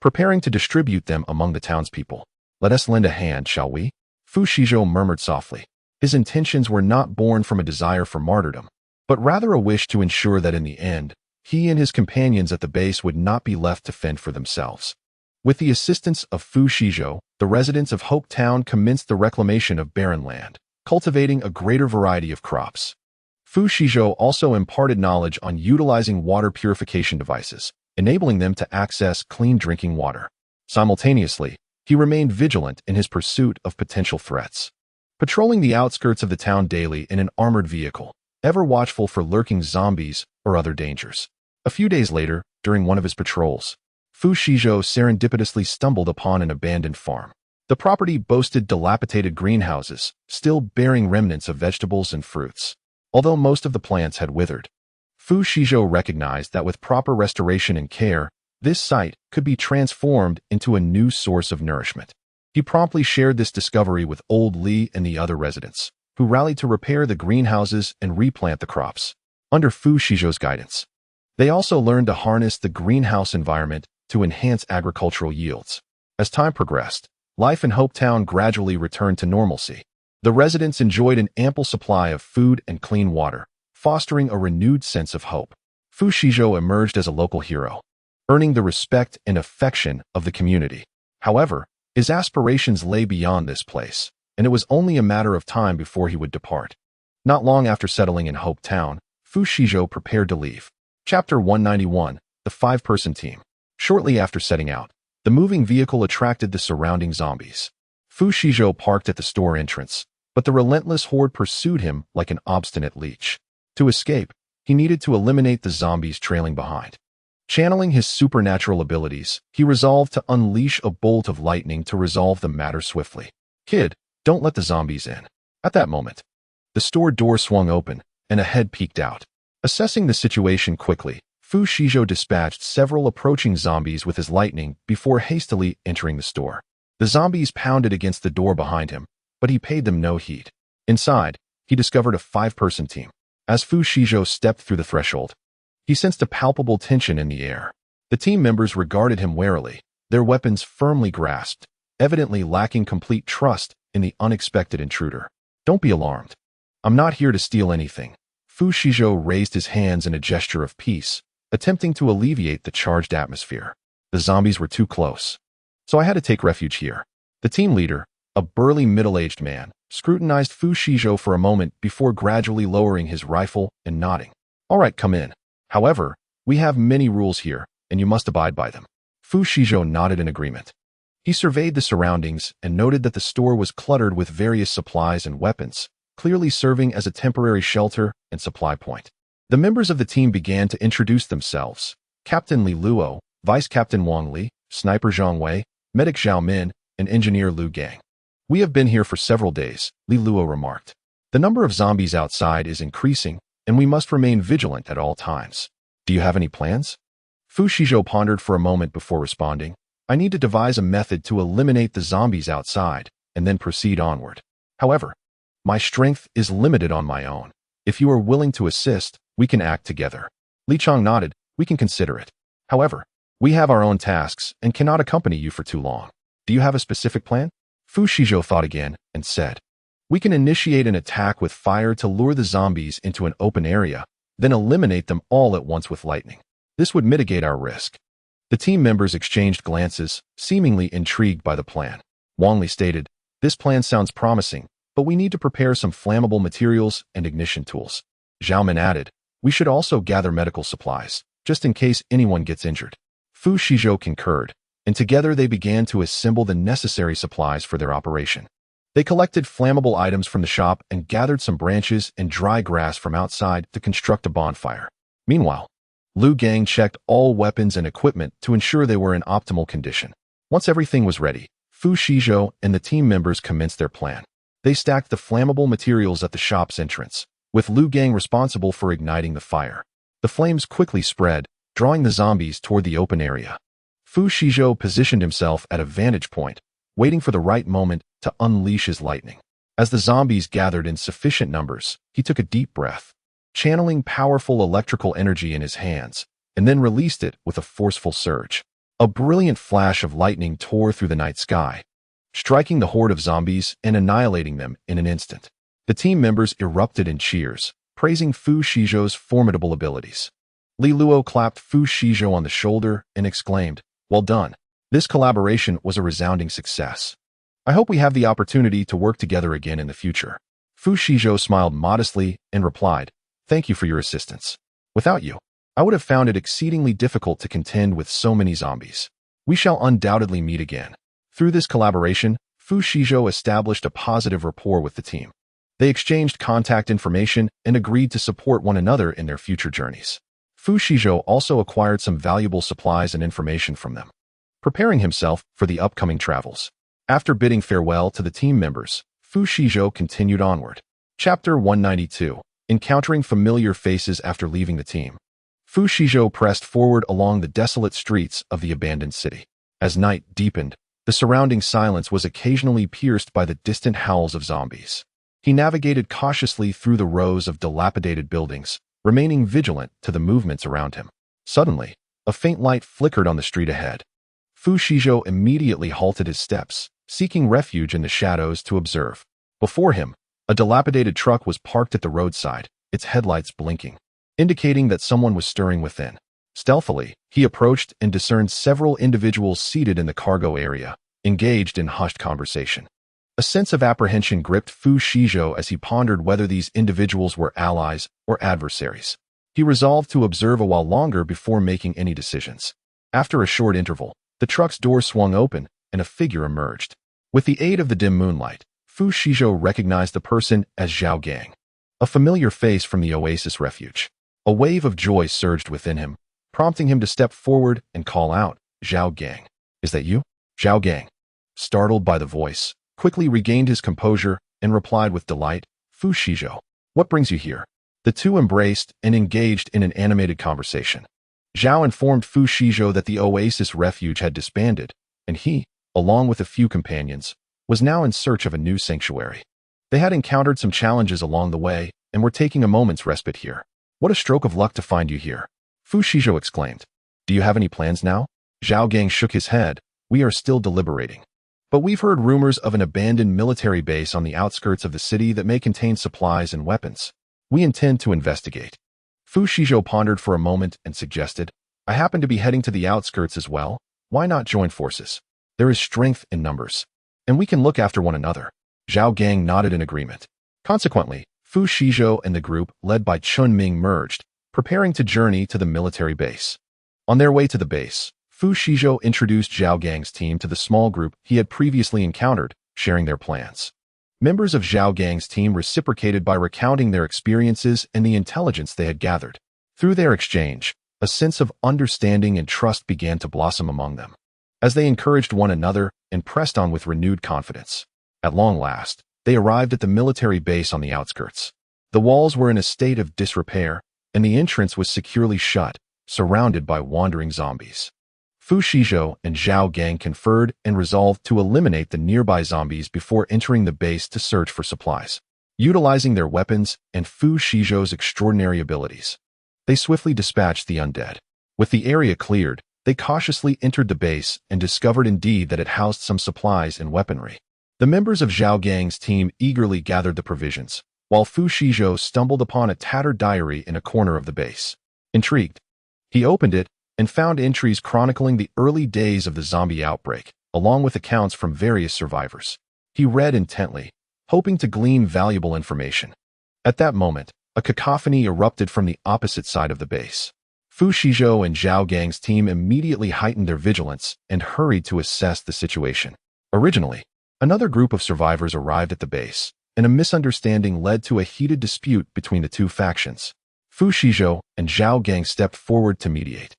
preparing to distribute them among the townspeople. "Let us lend a hand, shall we?" Fu Shizhou murmured softly. His intentions were not born from a desire for martyrdom, but rather a wish to ensure that in the end, he and his companions at the base would not be left to fend for themselves. With the assistance of Fu Shizhou, the residents of Hopetown commenced the reclamation of barren land, cultivating a greater variety of crops. Fu Shizhou also imparted knowledge on utilizing water purification devices, enabling them to access clean drinking water. Simultaneously, he remained vigilant in his pursuit of potential threats, patrolling the outskirts of the town daily in an armored vehicle, ever watchful for lurking zombies or other dangers. A few days later, during one of his patrols, Fu Shizhou serendipitously stumbled upon an abandoned farm. The property boasted dilapidated greenhouses, still bearing remnants of vegetables and fruits. Although most of the plants had withered, Fu Shizhou recognized that with proper restoration and care, this site could be transformed into a new source of nourishment. He promptly shared this discovery with Old Li and the other residents, who rallied to repair the greenhouses and replant the crops. Under Fu Shizhou's guidance, they also learned to harness the greenhouse environment to enhance agricultural yields. As time progressed, life in Hopetown gradually returned to normalcy. The residents enjoyed an ample supply of food and clean water, fostering a renewed sense of hope. Fu Shizhou emerged as a local hero, earning the respect and affection of the community. However, his aspirations lay beyond this place, and it was only a matter of time before he would depart. Not long after settling in Hopetown, Fu Shizhou prepared to leave. Chapter 191. The Five-Person Team. Shortly after setting out, the moving vehicle attracted the surrounding zombies. Fu Shizhou parked at the store entrance, but the relentless horde pursued him like an obstinate leech. To escape, he needed to eliminate the zombies trailing behind. Channeling his supernatural abilities, he resolved to unleash a bolt of lightning to resolve the matter swiftly. "Kid, don't let the zombies in." At that moment, the store door swung open, and a head peeked out. Assessing the situation quickly, Fu Shizhou dispatched several approaching zombies with his lightning before hastily entering the store. The zombies pounded against the door behind him, but he paid them no heed. Inside, he discovered a five-person team. As Fu Shizhou stepped through the threshold, he sensed a palpable tension in the air. The team members regarded him warily, their weapons firmly grasped, evidently lacking complete trust in the unexpected intruder. Don't be alarmed. I'm not here to steal anything. Fu Shizhou raised his hands in a gesture of peace, attempting to alleviate the charged atmosphere. The zombies were too close, so I had to take refuge here. The team leader, a burly middle-aged man, scrutinized Fu Shizhou for a moment before gradually lowering his rifle and nodding. All right, come in. However, we have many rules here, and you must abide by them. Fu Shizhou nodded in agreement. He surveyed the surroundings and noted that the store was cluttered with various supplies and weapons, clearly serving as a temporary shelter and supply point. The members of the team began to introduce themselves. Captain Li Luo, Vice Captain Wang Li, Sniper Zhang Wei, Medic Zhao Min, and Engineer Lu Gang. We have been here for several days, Li Luo remarked. The number of zombies outside is increasing, and we must remain vigilant at all times. Do you have any plans? Fu Shizhou pondered for a moment before responding. I need to devise a method to eliminate the zombies outside, and then proceed onward. However, my strength is limited on my own. If you are willing to assist, we can act together. Li Chang nodded. We can consider it. However, we have our own tasks and cannot accompany you for too long. Do you have a specific plan? Fu Shizhou thought again and said, we can initiate an attack with fire to lure the zombies into an open area, then eliminate them all at once with lightning. This would mitigate our risk. The team members exchanged glances, seemingly intrigued by the plan. Wang Li stated, this plan sounds promising, but we need to prepare some flammable materials and ignition tools. Zhao Min added, we should also gather medical supplies, just in case anyone gets injured. Fu Shizhou concurred, and together they began to assemble the necessary supplies for their operation. They collected flammable items from the shop and gathered some branches and dry grass from outside to construct a bonfire. Meanwhile, Lu Gang checked all weapons and equipment to ensure they were in optimal condition. Once everything was ready, Fu Shizhou and the team members commenced their plan. They stacked the flammable materials at the shop's entrance, with Lu Gang responsible for igniting the fire. The flames quickly spread, drawing the zombies toward the open area. Fu Shizhou positioned himself at a vantage point, waiting for the right moment to unleash his lightning. As the zombies gathered in sufficient numbers, he took a deep breath, channeling powerful electrical energy in his hands, and then released it with a forceful surge. A brilliant flash of lightning tore through the night sky, striking the horde of zombies and annihilating them in an instant. The team members erupted in cheers, praising Fu Shizhou's formidable abilities. Li Luo clapped Fu Shizhou on the shoulder and exclaimed, well done. This collaboration was a resounding success. I hope we have the opportunity to work together again in the future. Fu Shizhou smiled modestly and replied, thank you for your assistance. Without you, I would have found it exceedingly difficult to contend with so many zombies. We shall undoubtedly meet again. Through this collaboration, Fu Shizhou established a positive rapport with the team. They exchanged contact information and agreed to support one another in their future journeys. Fu Shizhou also acquired some valuable supplies and information from them, preparing himself for the upcoming travels. After bidding farewell to the team members, Fu Shizhou continued onward. Chapter 192. Encountering familiar faces after leaving the team. Fu Shizhou pressed forward along the desolate streets of the abandoned city. As night deepened, the surrounding silence was occasionally pierced by the distant howls of zombies. He navigated cautiously through the rows of dilapidated buildings, remaining vigilant to the movements around him. Suddenly, a faint light flickered on the street ahead. Fu Shizhou immediately halted his steps, seeking refuge in the shadows to observe. Before him, a dilapidated truck was parked at the roadside, its headlights blinking, indicating that someone was stirring within. Stealthily, he approached and discerned several individuals seated in the cargo area, engaged in hushed conversation. A sense of apprehension gripped Fu Shizhou as he pondered whether these individuals were allies or adversaries. He resolved to observe a while longer before making any decisions. After a short interval, the truck's door swung open and a figure emerged. With the aid of the dim moonlight, Fu Shizhou recognized the person as Zhao Gang, a familiar face from the Oasis refuge. A wave of joy surged within him, prompting him to step forward and call out, Zhao Gang. Is that you? Zhao Gang, startled by the voice, quickly regained his composure and replied with delight, Fu Shizhou, what brings you here? The two embraced and engaged in an animated conversation. Zhao informed Fu Shizhou that the Oasis refuge had disbanded, and he, along with a few companions, was now in search of a new sanctuary. They had encountered some challenges along the way and we're taking a moment's respite here. What a stroke of luck to find you here, Fu Shizhou exclaimed. Do you have any plans now? Zhao Gang shook his head. We are still deliberating. But we've heard rumors of an abandoned military base on the outskirts of the city that may contain supplies and weapons. We intend to investigate. Fu Shizhou pondered for a moment and suggested, I happen to be heading to the outskirts as well. Why not join forces? There is strength in numbers. And we can look after one another. Zhao Gang nodded in agreement. Consequently, Fu Shizhou and the group led by Chun Ming merged, preparing to journey to the military base. On their way to the base, Fu Shizhou introduced Zhao Gang's team to the small group he had previously encountered, sharing their plans. Members of Zhao Gang's team reciprocated by recounting their experiences and the intelligence they had gathered. Through their exchange, a sense of understanding and trust began to blossom among them. As they encouraged one another and pressed on with renewed confidence. At long last, they arrived at the military base on the outskirts. The walls were in a state of disrepair, and the entrance was securely shut, surrounded by wandering zombies. Fu Shizhou and Zhao Gang conferred and resolved to eliminate the nearby zombies before entering the base to search for supplies. Utilizing their weapons and Fu Shizhou's extraordinary abilities, they swiftly dispatched the undead. With the area cleared, they cautiously entered the base and discovered indeed that it housed some supplies and weaponry. The members of Zhao Gang's team eagerly gathered the provisions, while Fu Shizhou stumbled upon a tattered diary in a corner of the base. Intrigued, he opened it and found entries chronicling the early days of the zombie outbreak, along with accounts from various survivors. He read intently, hoping to glean valuable information. At that moment, a cacophony erupted from the opposite side of the base. Fu Shizhou and Zhao Gang's team immediately heightened their vigilance and hurried to assess the situation. Originally, another group of survivors arrived at the base, and a misunderstanding led to a heated dispute between the two factions. Fu Shizhou and Zhao Gang stepped forward to mediate.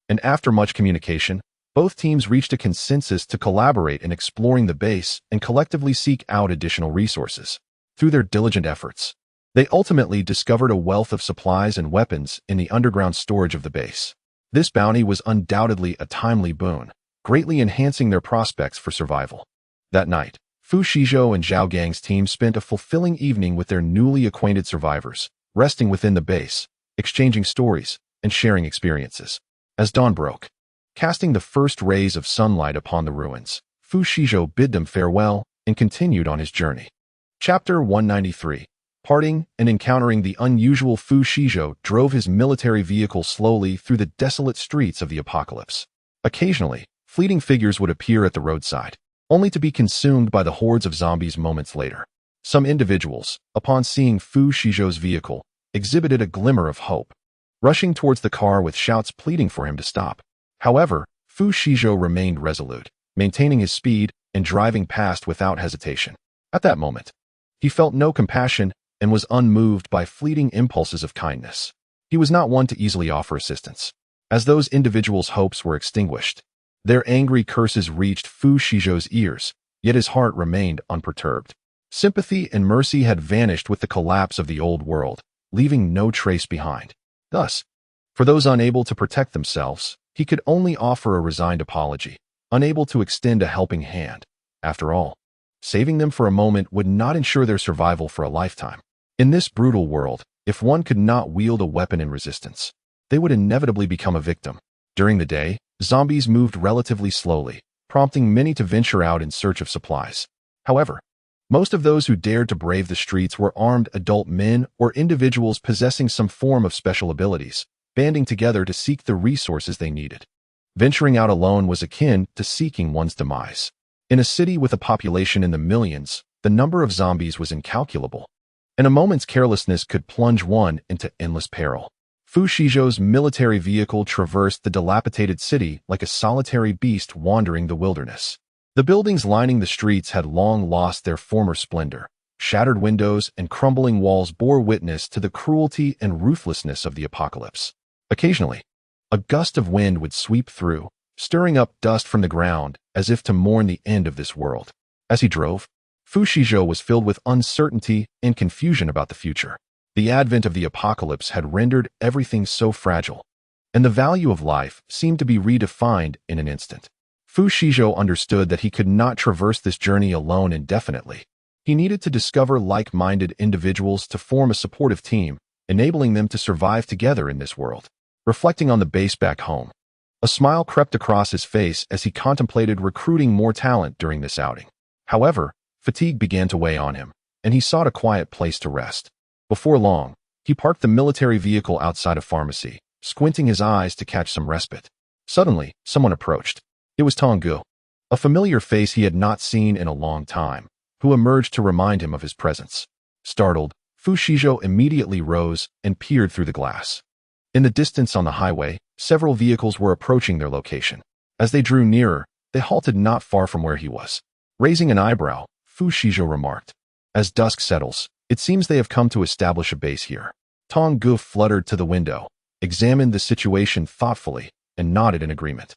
And after much communication, both teams reached a consensus to collaborate in exploring the base and collectively seek out additional resources. Through their diligent efforts, they ultimately discovered a wealth of supplies and weapons in the underground storage of the base. This bounty was undoubtedly a timely boon, greatly enhancing their prospects for survival. That night, Fu Shizhou and Zhao Gang's team spent a fulfilling evening with their newly acquainted survivors, resting within the base, exchanging stories, and sharing experiences. As dawn broke, casting the first rays of sunlight upon the ruins, Fu Shizhou bid them farewell and continued on his journey. Chapter 193. Parting and encountering the unusual Fu Shizhou drove his military vehicle slowly through the desolate streets of the apocalypse. Occasionally, fleeting figures would appear at the roadside, only to be consumed by the hordes of zombies moments later. Some individuals, upon seeing Fu Shizhou's vehicle, exhibited a glimmer of hope, rushing towards the car with shouts pleading for him to stop. However, Fu Shizhou remained resolute, maintaining his speed and driving past without hesitation. At that moment, he felt no compassion and was unmoved by fleeting impulses of kindness. He was not one to easily offer assistance. As those individuals' hopes were extinguished, their angry curses reached Fu Shizhou's ears, yet his heart remained unperturbed. Sympathy and mercy had vanished with the collapse of the old world, leaving no trace behind. Thus, for those unable to protect themselves, he could only offer a resigned apology, unable to extend a helping hand. After all, saving them for a moment would not ensure their survival for a lifetime. In this brutal world, if one could not wield a weapon in resistance, they would inevitably become a victim. During the day, zombies moved relatively slowly, prompting many to venture out in search of supplies. However, most of those who dared to brave the streets were armed adult men or individuals possessing some form of special abilities, banding together to seek the resources they needed. Venturing out alone was akin to seeking one's demise. In a city with a population in the millions, the number of zombies was incalculable, and a moment's carelessness could plunge one into endless peril. Fu Shizhou's military vehicle traversed the dilapidated city like a solitary beast wandering the wilderness. The buildings lining the streets had long lost their former splendor. Shattered windows and crumbling walls bore witness to the cruelty and ruthlessness of the apocalypse. Occasionally, a gust of wind would sweep through, stirring up dust from the ground as if to mourn the end of this world. As he drove, Fu Shizhou was filled with uncertainty and confusion about the future. The advent of the apocalypse had rendered everything so fragile, and the value of life seemed to be redefined in an instant. Fu Shizhou understood that he could not traverse this journey alone indefinitely. He He needed to discover like-minded individuals to form a supportive team, enabling them to survive together in this world. Reflecting on the base back home, a smile crept across his face as he contemplated recruiting more talent during this outing. However, fatigue began to weigh on him, and he sought a quiet place to rest. Before long, he parked the military vehicle outside a pharmacy, squinting his eyes to catch some respite. Suddenly, someone approached. It was Tonggu, a familiar face he had not seen in a long time, who emerged to remind him of his presence. Startled, Fu Shizhou immediately rose and peered through the glass. In the distance on the highway, several vehicles were approaching their location. As they drew nearer, they halted not far from where he was. Raising an eyebrow, Fu Shizhou remarked, "As dusk settles, it seems they have come to establish a base here." Tonggu fluttered to the window, examined the situation thoughtfully, and nodded in agreement.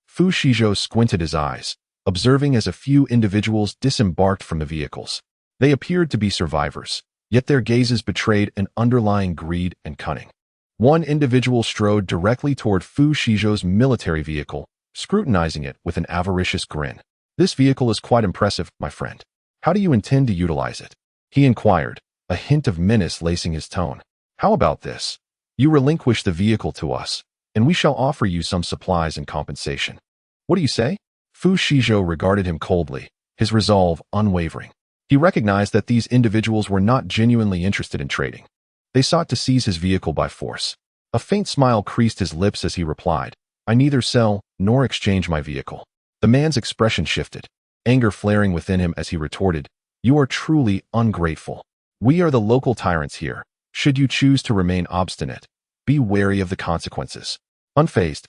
Fu Shizhou squinted his eyes, observing as a few individuals disembarked from the vehicles. They appeared to be survivors, yet their gazes betrayed an underlying greed and cunning. One individual strode directly toward Fu Shizhou's military vehicle, scrutinizing it with an avaricious grin. "This vehicle is quite impressive, my friend. How do you intend to utilize it?" he inquired, a hint of menace lacing his tone. "How about this? You relinquish the vehicle to us, and we shall offer you some supplies in compensation. What do you say?" Fu Shizhou regarded him coldly, his resolve unwavering. He recognized that these individuals were not genuinely interested in trading. They sought to seize his vehicle by force. A faint smile creased his lips as he replied, "I neither sell nor exchange my vehicle." The man's expression shifted, anger flaring within him as he retorted, "You are truly ungrateful. We are the local tyrants here. Should you choose to remain obstinate, be wary of the consequences." Unfazed,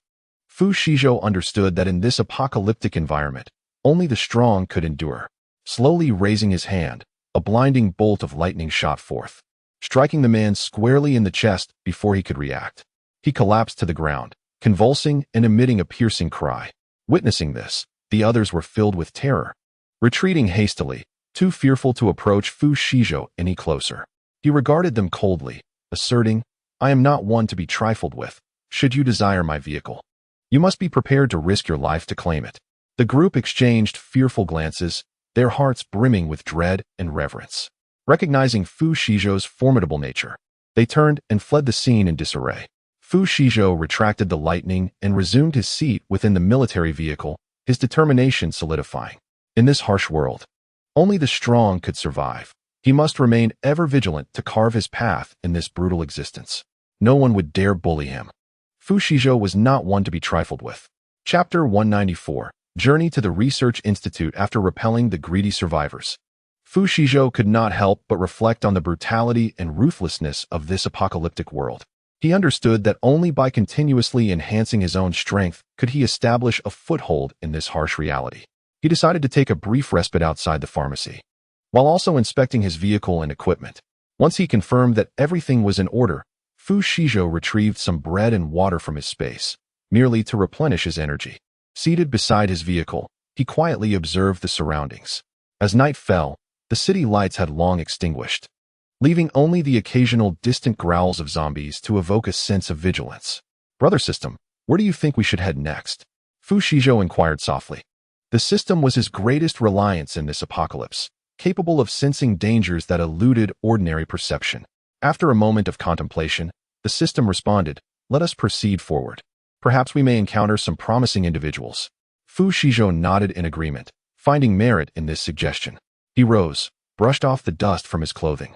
Fu Shizhou understood that in this apocalyptic environment, only the strong could endure. Slowly raising his hand, a blinding bolt of lightning shot forth, striking the man squarely in the chest before he could react. He collapsed to the ground, convulsing and emitting a piercing cry. Witnessing this, the others were filled with terror. Retreating hastily, too fearful to approach Fu Shizhou any closer, he regarded them coldly, asserting, "I am not one to be trifled with. Should you desire my vehicle, you must be prepared to risk your life to claim it." The group exchanged fearful glances, their hearts brimming with dread and reverence. Recognizing Fu Shizhou's formidable nature, they turned and fled the scene in disarray. Fu Shizhou retracted the lightning and resumed his seat within the military vehicle, his determination solidifying. In this harsh world, only the strong could survive. He must remain ever vigilant to carve his path in this brutal existence. No one would dare bully him. Fu Shizhou was not one to be trifled with. Chapter 194, Journey to the Research Institute after repelling the greedy survivors. Fu Shizhou could not help but reflect on the brutality and ruthlessness of this apocalyptic world. He understood that only by continuously enhancing his own strength could he establish a foothold in this harsh reality. He decided to take a brief respite outside the pharmacy, while also inspecting his vehicle and equipment. Once he confirmed that everything was in order, Fu Shizhou retrieved some bread and water from his space, merely to replenish his energy. Seated beside his vehicle, he quietly observed the surroundings. As night fell, the city lights had long extinguished, leaving only the occasional distant growls of zombies to evoke a sense of vigilance. "Brother System, where do you think we should head next?" Fu Shizhou inquired softly. The system was his greatest reliance in this apocalypse, capable of sensing dangers that eluded ordinary perception. After a moment of contemplation, the system responded, "Let us proceed forward. Perhaps we may encounter some promising individuals." Fu Shizhou nodded in agreement, finding merit in this suggestion. He rose, brushed off the dust from his clothing,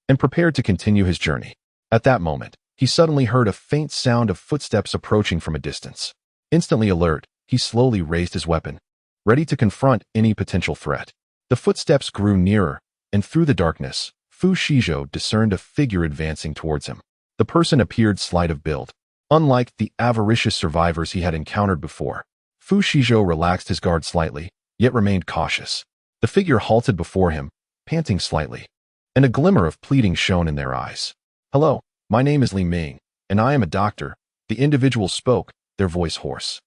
and prepared to continue his journey. At that moment, he suddenly heard a faint sound of footsteps approaching from a distance. Instantly alert, he slowly raised his weapon, ready to confront any potential threat. The footsteps grew nearer, and through the darkness, Fu Shizhou discerned a figure advancing towards him. The person appeared slight of build. Unlike the avaricious survivors he had encountered before, Fu Shizhou relaxed his guard slightly, yet remained cautious. The figure halted before him, panting slightly, and a glimmer of pleading shone in their eyes. "Hello, my name is Li Ming, and I am a doctor," the individual spoke, their voice hoarse.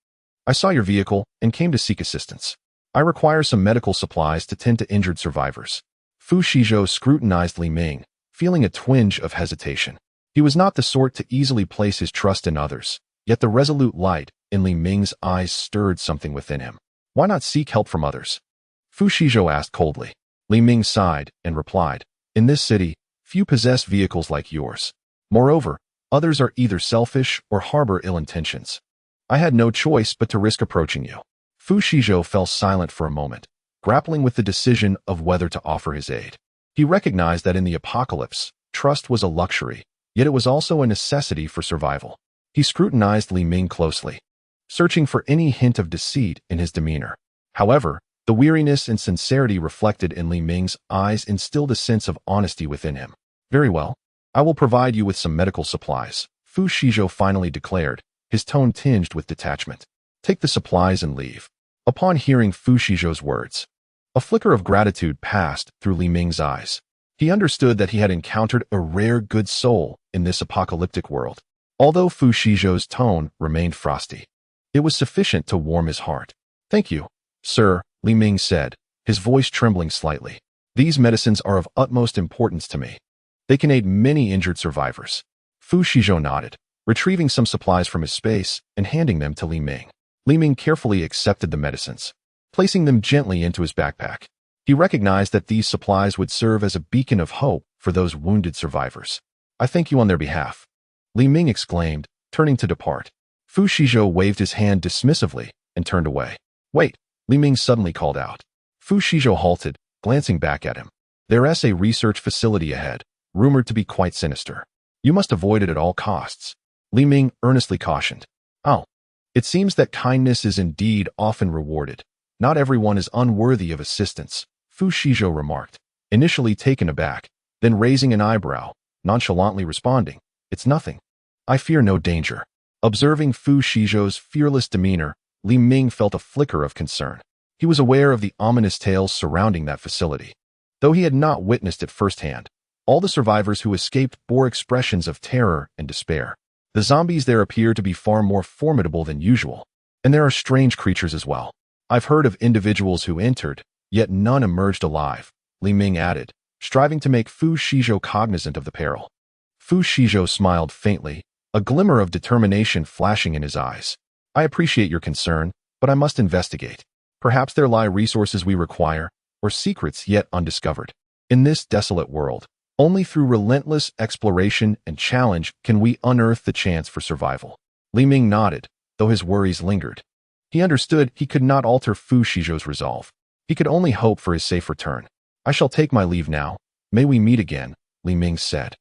"I saw your vehicle and came to seek assistance. I require some medical supplies to tend to injured survivors." Fu Shizhou scrutinized Li Ming, feeling a twinge of hesitation. He was not the sort to easily place his trust in others, yet the resolute light in Li Ming's eyes stirred something within him. "Why not seek help from others?" Fu Shizhou asked coldly. Li Ming sighed and replied, "In this city, few possess vehicles like yours. Moreover, others are either selfish or harbor ill intentions. I had no choice but to risk approaching you." Fu Shizhou fell silent for a moment, grappling with the decision of whether to offer his aid. He recognized that in the apocalypse, trust was a luxury, yet it was also a necessity for survival. He scrutinized Li Ming closely, searching for any hint of deceit in his demeanor. However, the weariness and sincerity reflected in Li Ming's eyes instilled a sense of honesty within him. "Very well. I will provide you with some medical supplies," Fu Shizhou finally declared, his tone tinged with detachment. "Take the supplies and leave." Upon hearing Fu Shizhou's words, a flicker of gratitude passed through Li Ming's eyes. He understood that he had encountered a rare good soul in this apocalyptic world. Although Fu Shizhou's tone remained frosty, it was sufficient to warm his heart. "Thank you, sir," Li Ming said, his voice trembling slightly. "These medicines are of utmost importance to me. They can aid many injured survivors." Fu Shizhou nodded, retrieving some supplies from his space and handing them to Li Ming. Li Ming carefully accepted the medicines, placing them gently into his backpack. He recognized that these supplies would serve as a beacon of hope for those wounded survivors. "I thank you on their behalf," Li Ming exclaimed, turning to depart. Fu Shizhou waved his hand dismissively and turned away. "Wait," Li Ming suddenly called out. Fu Shizhou halted, glancing back at him. "There's a research facility ahead, rumored to be quite sinister. You must avoid it at all costs," Li Ming earnestly cautioned. "Oh, it seems that kindness is indeed often rewarded. Not everyone is unworthy of assistance," Fu Shizhou remarked, initially taken aback, then raising an eyebrow, nonchalantly responding, "It's nothing. I fear no danger." Observing Fu Shizhou's fearless demeanor, Li Ming felt a flicker of concern. He was aware of the ominous tales surrounding that facility. Though he had not witnessed it firsthand, all the survivors who escaped bore expressions of terror and despair. The zombies there appear to be far more formidable than usual, and there are strange creatures as well. "I've heard of individuals who entered, yet none emerged alive," Li Ming added, striving to make Fu Shizhou cognizant of the peril. Fu Shizhou smiled faintly, a glimmer of determination flashing in his eyes. "I appreciate your concern, but I must investigate. Perhaps there lie resources we require, or secrets yet undiscovered. In this desolate world, only through relentless exploration and challenge can we unearth the chance for survival." Li Ming nodded, though his worries lingered. He understood he could not alter Fu Shizhou's resolve. He could only hope for his safe return. "I shall take my leave now. May we meet again," Li Ming said,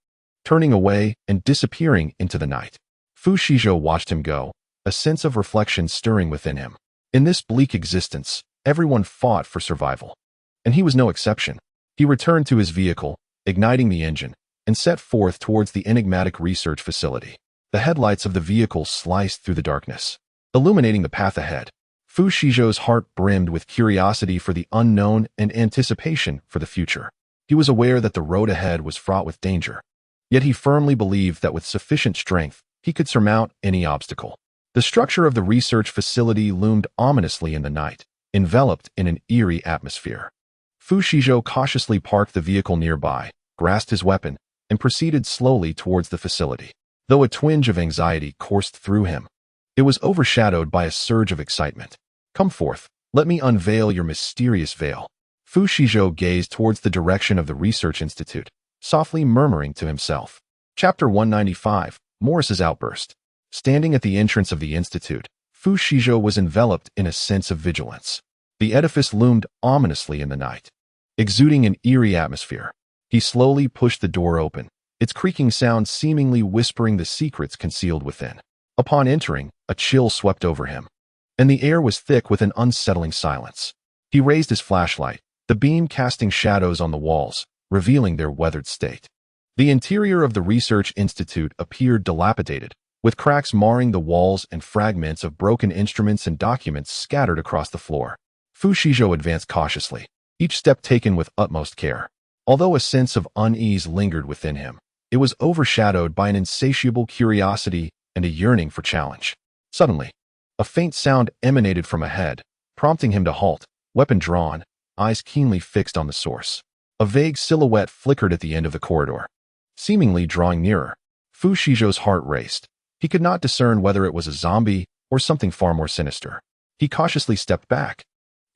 turning away and disappearing into the night. Fu Shizhou watched him go, a sense of reflection stirring within him. In this bleak existence, everyone fought for survival, and he was no exception. He returned to his vehicle, igniting the engine, and set forth towards the enigmatic research facility. The headlights of the vehicle sliced through the darkness, illuminating the path ahead. Fu Shizhou's heart brimmed with curiosity for the unknown and anticipation for the future. He was aware that the road ahead was fraught with danger, yet he firmly believed that with sufficient strength, he could surmount any obstacle. The structure of the research facility loomed ominously in the night, enveloped in an eerie atmosphere. Fu Shizhou cautiously parked the vehicle nearby, grasped his weapon, and proceeded slowly towards the facility. Though a twinge of anxiety coursed through him, it was overshadowed by a surge of excitement. "Come forth, let me unveil your mysterious veil." Fu Shizhou gazed towards the direction of the research institute, softly murmuring to himself. Chapter 195, Morris's Outburst. Standing at the entrance of the institute, Fu Shizhou was enveloped in a sense of vigilance. The edifice loomed ominously in the night, exuding an eerie atmosphere. He slowly pushed the door open, its creaking sound seemingly whispering the secrets concealed within. Upon entering, a chill swept over him, and the air was thick with an unsettling silence. He raised his flashlight, the beam casting shadows on the walls, revealing their weathered state. The interior of the research institute appeared dilapidated, with cracks marring the walls and fragments of broken instruments and documents scattered across the floor. Fu Shizhou advanced cautiously, each step taken with utmost care. Although a sense of unease lingered within him, it was overshadowed by an insatiable curiosity and a yearning for challenge. Suddenly, a faint sound emanated from ahead, prompting him to halt, weapon drawn, eyes keenly fixed on the source. A vague silhouette flickered at the end of the corridor, seemingly drawing nearer. Fu Shizhou's heart raced. He could not discern whether it was a zombie or something far more sinister. He cautiously stepped back,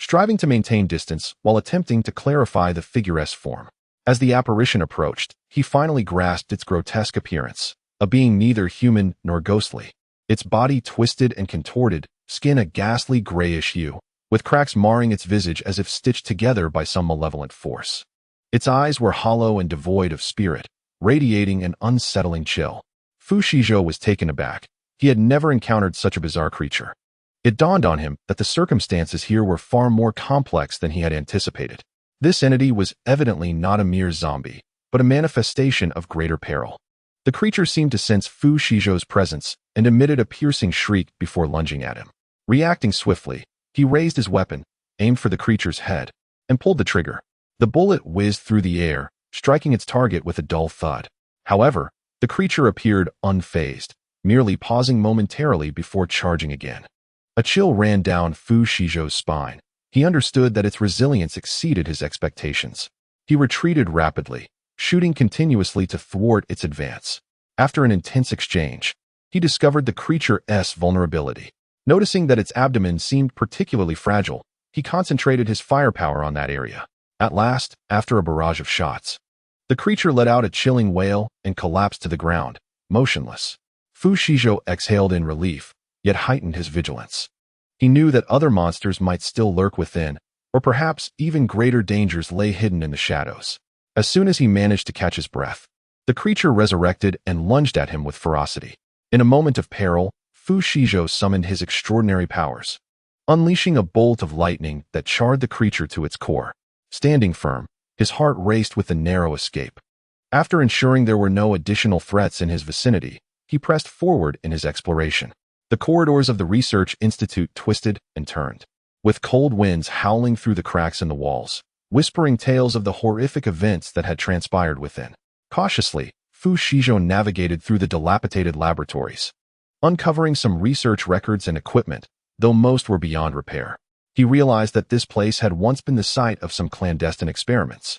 striving to maintain distance while attempting to clarify the figure's form. As the apparition approached, he finally grasped its grotesque appearance, a being neither human nor ghostly. Its body twisted and contorted, skin a ghastly grayish hue, with cracks marring its visage as if stitched together by some malevolent force. Its eyes were hollow and devoid of spirit, radiating an unsettling chill. Fu Shizhou was taken aback. He had never encountered such a bizarre creature. It dawned on him that the circumstances here were far more complex than he had anticipated. This entity was evidently not a mere zombie, but a manifestation of greater peril. The creature seemed to sense Fu Shizhou's presence and emitted a piercing shriek before lunging at him. Reacting swiftly, he raised his weapon, aimed for the creature's head, and pulled the trigger. The bullet whizzed through the air, striking its target with a dull thud. However, the creature appeared unfazed, merely pausing momentarily before charging again. A chill ran down Fu Shizhou's spine. He understood that its resilience exceeded his expectations. He retreated rapidly, shooting continuously to thwart its advance. After an intense exchange, he discovered the creature's vulnerability. Noticing that its abdomen seemed particularly fragile, he concentrated his firepower on that area. At last, after a barrage of shots, the creature let out a chilling wail and collapsed to the ground, motionless. Fu Shizhou exhaled in relief, yet heightened his vigilance. He knew that other monsters might still lurk within, or perhaps even greater dangers lay hidden in the shadows. As soon as he managed to catch his breath, the creature resurrected and lunged at him with ferocity. In a moment of peril, Fu Shizhou summoned his extraordinary powers, unleashing a bolt of lightning that charred the creature to its core. Standing firm, his heart raced with the narrow escape. After ensuring there were no additional threats in his vicinity, he pressed forward in his exploration. The corridors of the Research Institute twisted and turned, with cold winds howling through the cracks in the walls, whispering tales of the horrific events that had transpired within. Cautiously, Fu Shizhou navigated through the dilapidated laboratories, uncovering some research records and equipment, though most were beyond repair. He realized that this place had once been the site of some clandestine experiments,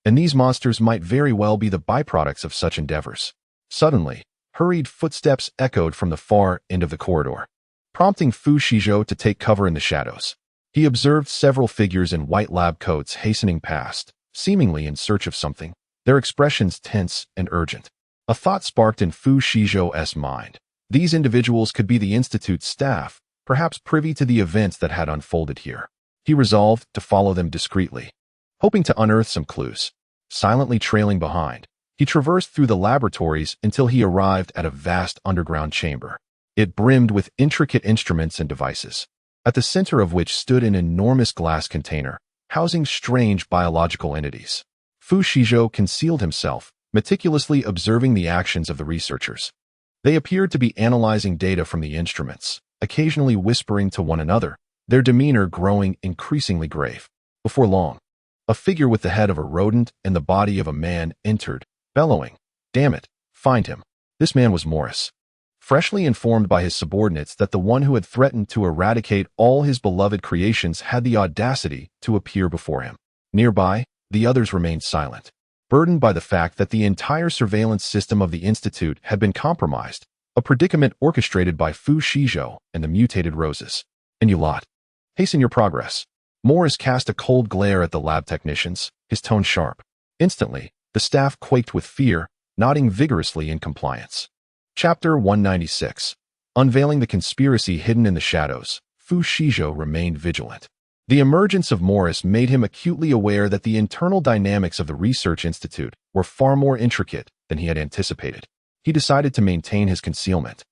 and these monsters might very well be the byproducts of such endeavors. Suddenly, hurried footsteps echoed from the far end of the corridor, prompting Fu Shizhou to take cover in the shadows. He observed several figures in white lab coats hastening past, seemingly in search of something, their expressions tense and urgent. A thought sparked in Fu Shizhou's mind. These individuals could be the Institute's staff, perhaps privy to the events that had unfolded here. He resolved to follow them discreetly, hoping to unearth some clues. Silently trailing behind, he traversed through the laboratories until he arrived at a vast underground chamber. It brimmed with intricate instruments and devices, at the center of which stood an enormous glass container, housing strange biological entities. Fu Shizhou concealed himself, meticulously observing the actions of the researchers. They appeared to be analyzing data from the instruments, occasionally whispering to one another, their demeanor growing increasingly grave. Before long, a figure with the head of a rodent and the body of a man entered, bellowing, "Damn it, find him." This man was Morris. Freshly informed by his subordinates that the one who had threatened to eradicate all his beloved creations had the audacity to appear before him. Nearby, the others remained silent, burdened by the fact that the entire surveillance system of the Institute had been compromised, a predicament orchestrated by Fu Shizhou and the mutated roses. "And you lot, hasten your progress." Morris cast a cold glare at the lab technicians, his tone sharp. Instantly, the staff quaked with fear, nodding vigorously in compliance. Chapter 196. Unveiling the conspiracy hidden in the shadows, Fu Shizhou remained vigilant. The emergence of Morris made him acutely aware that the internal dynamics of the Research Institute were far more intricate than he had anticipated. He decided to maintain his concealment,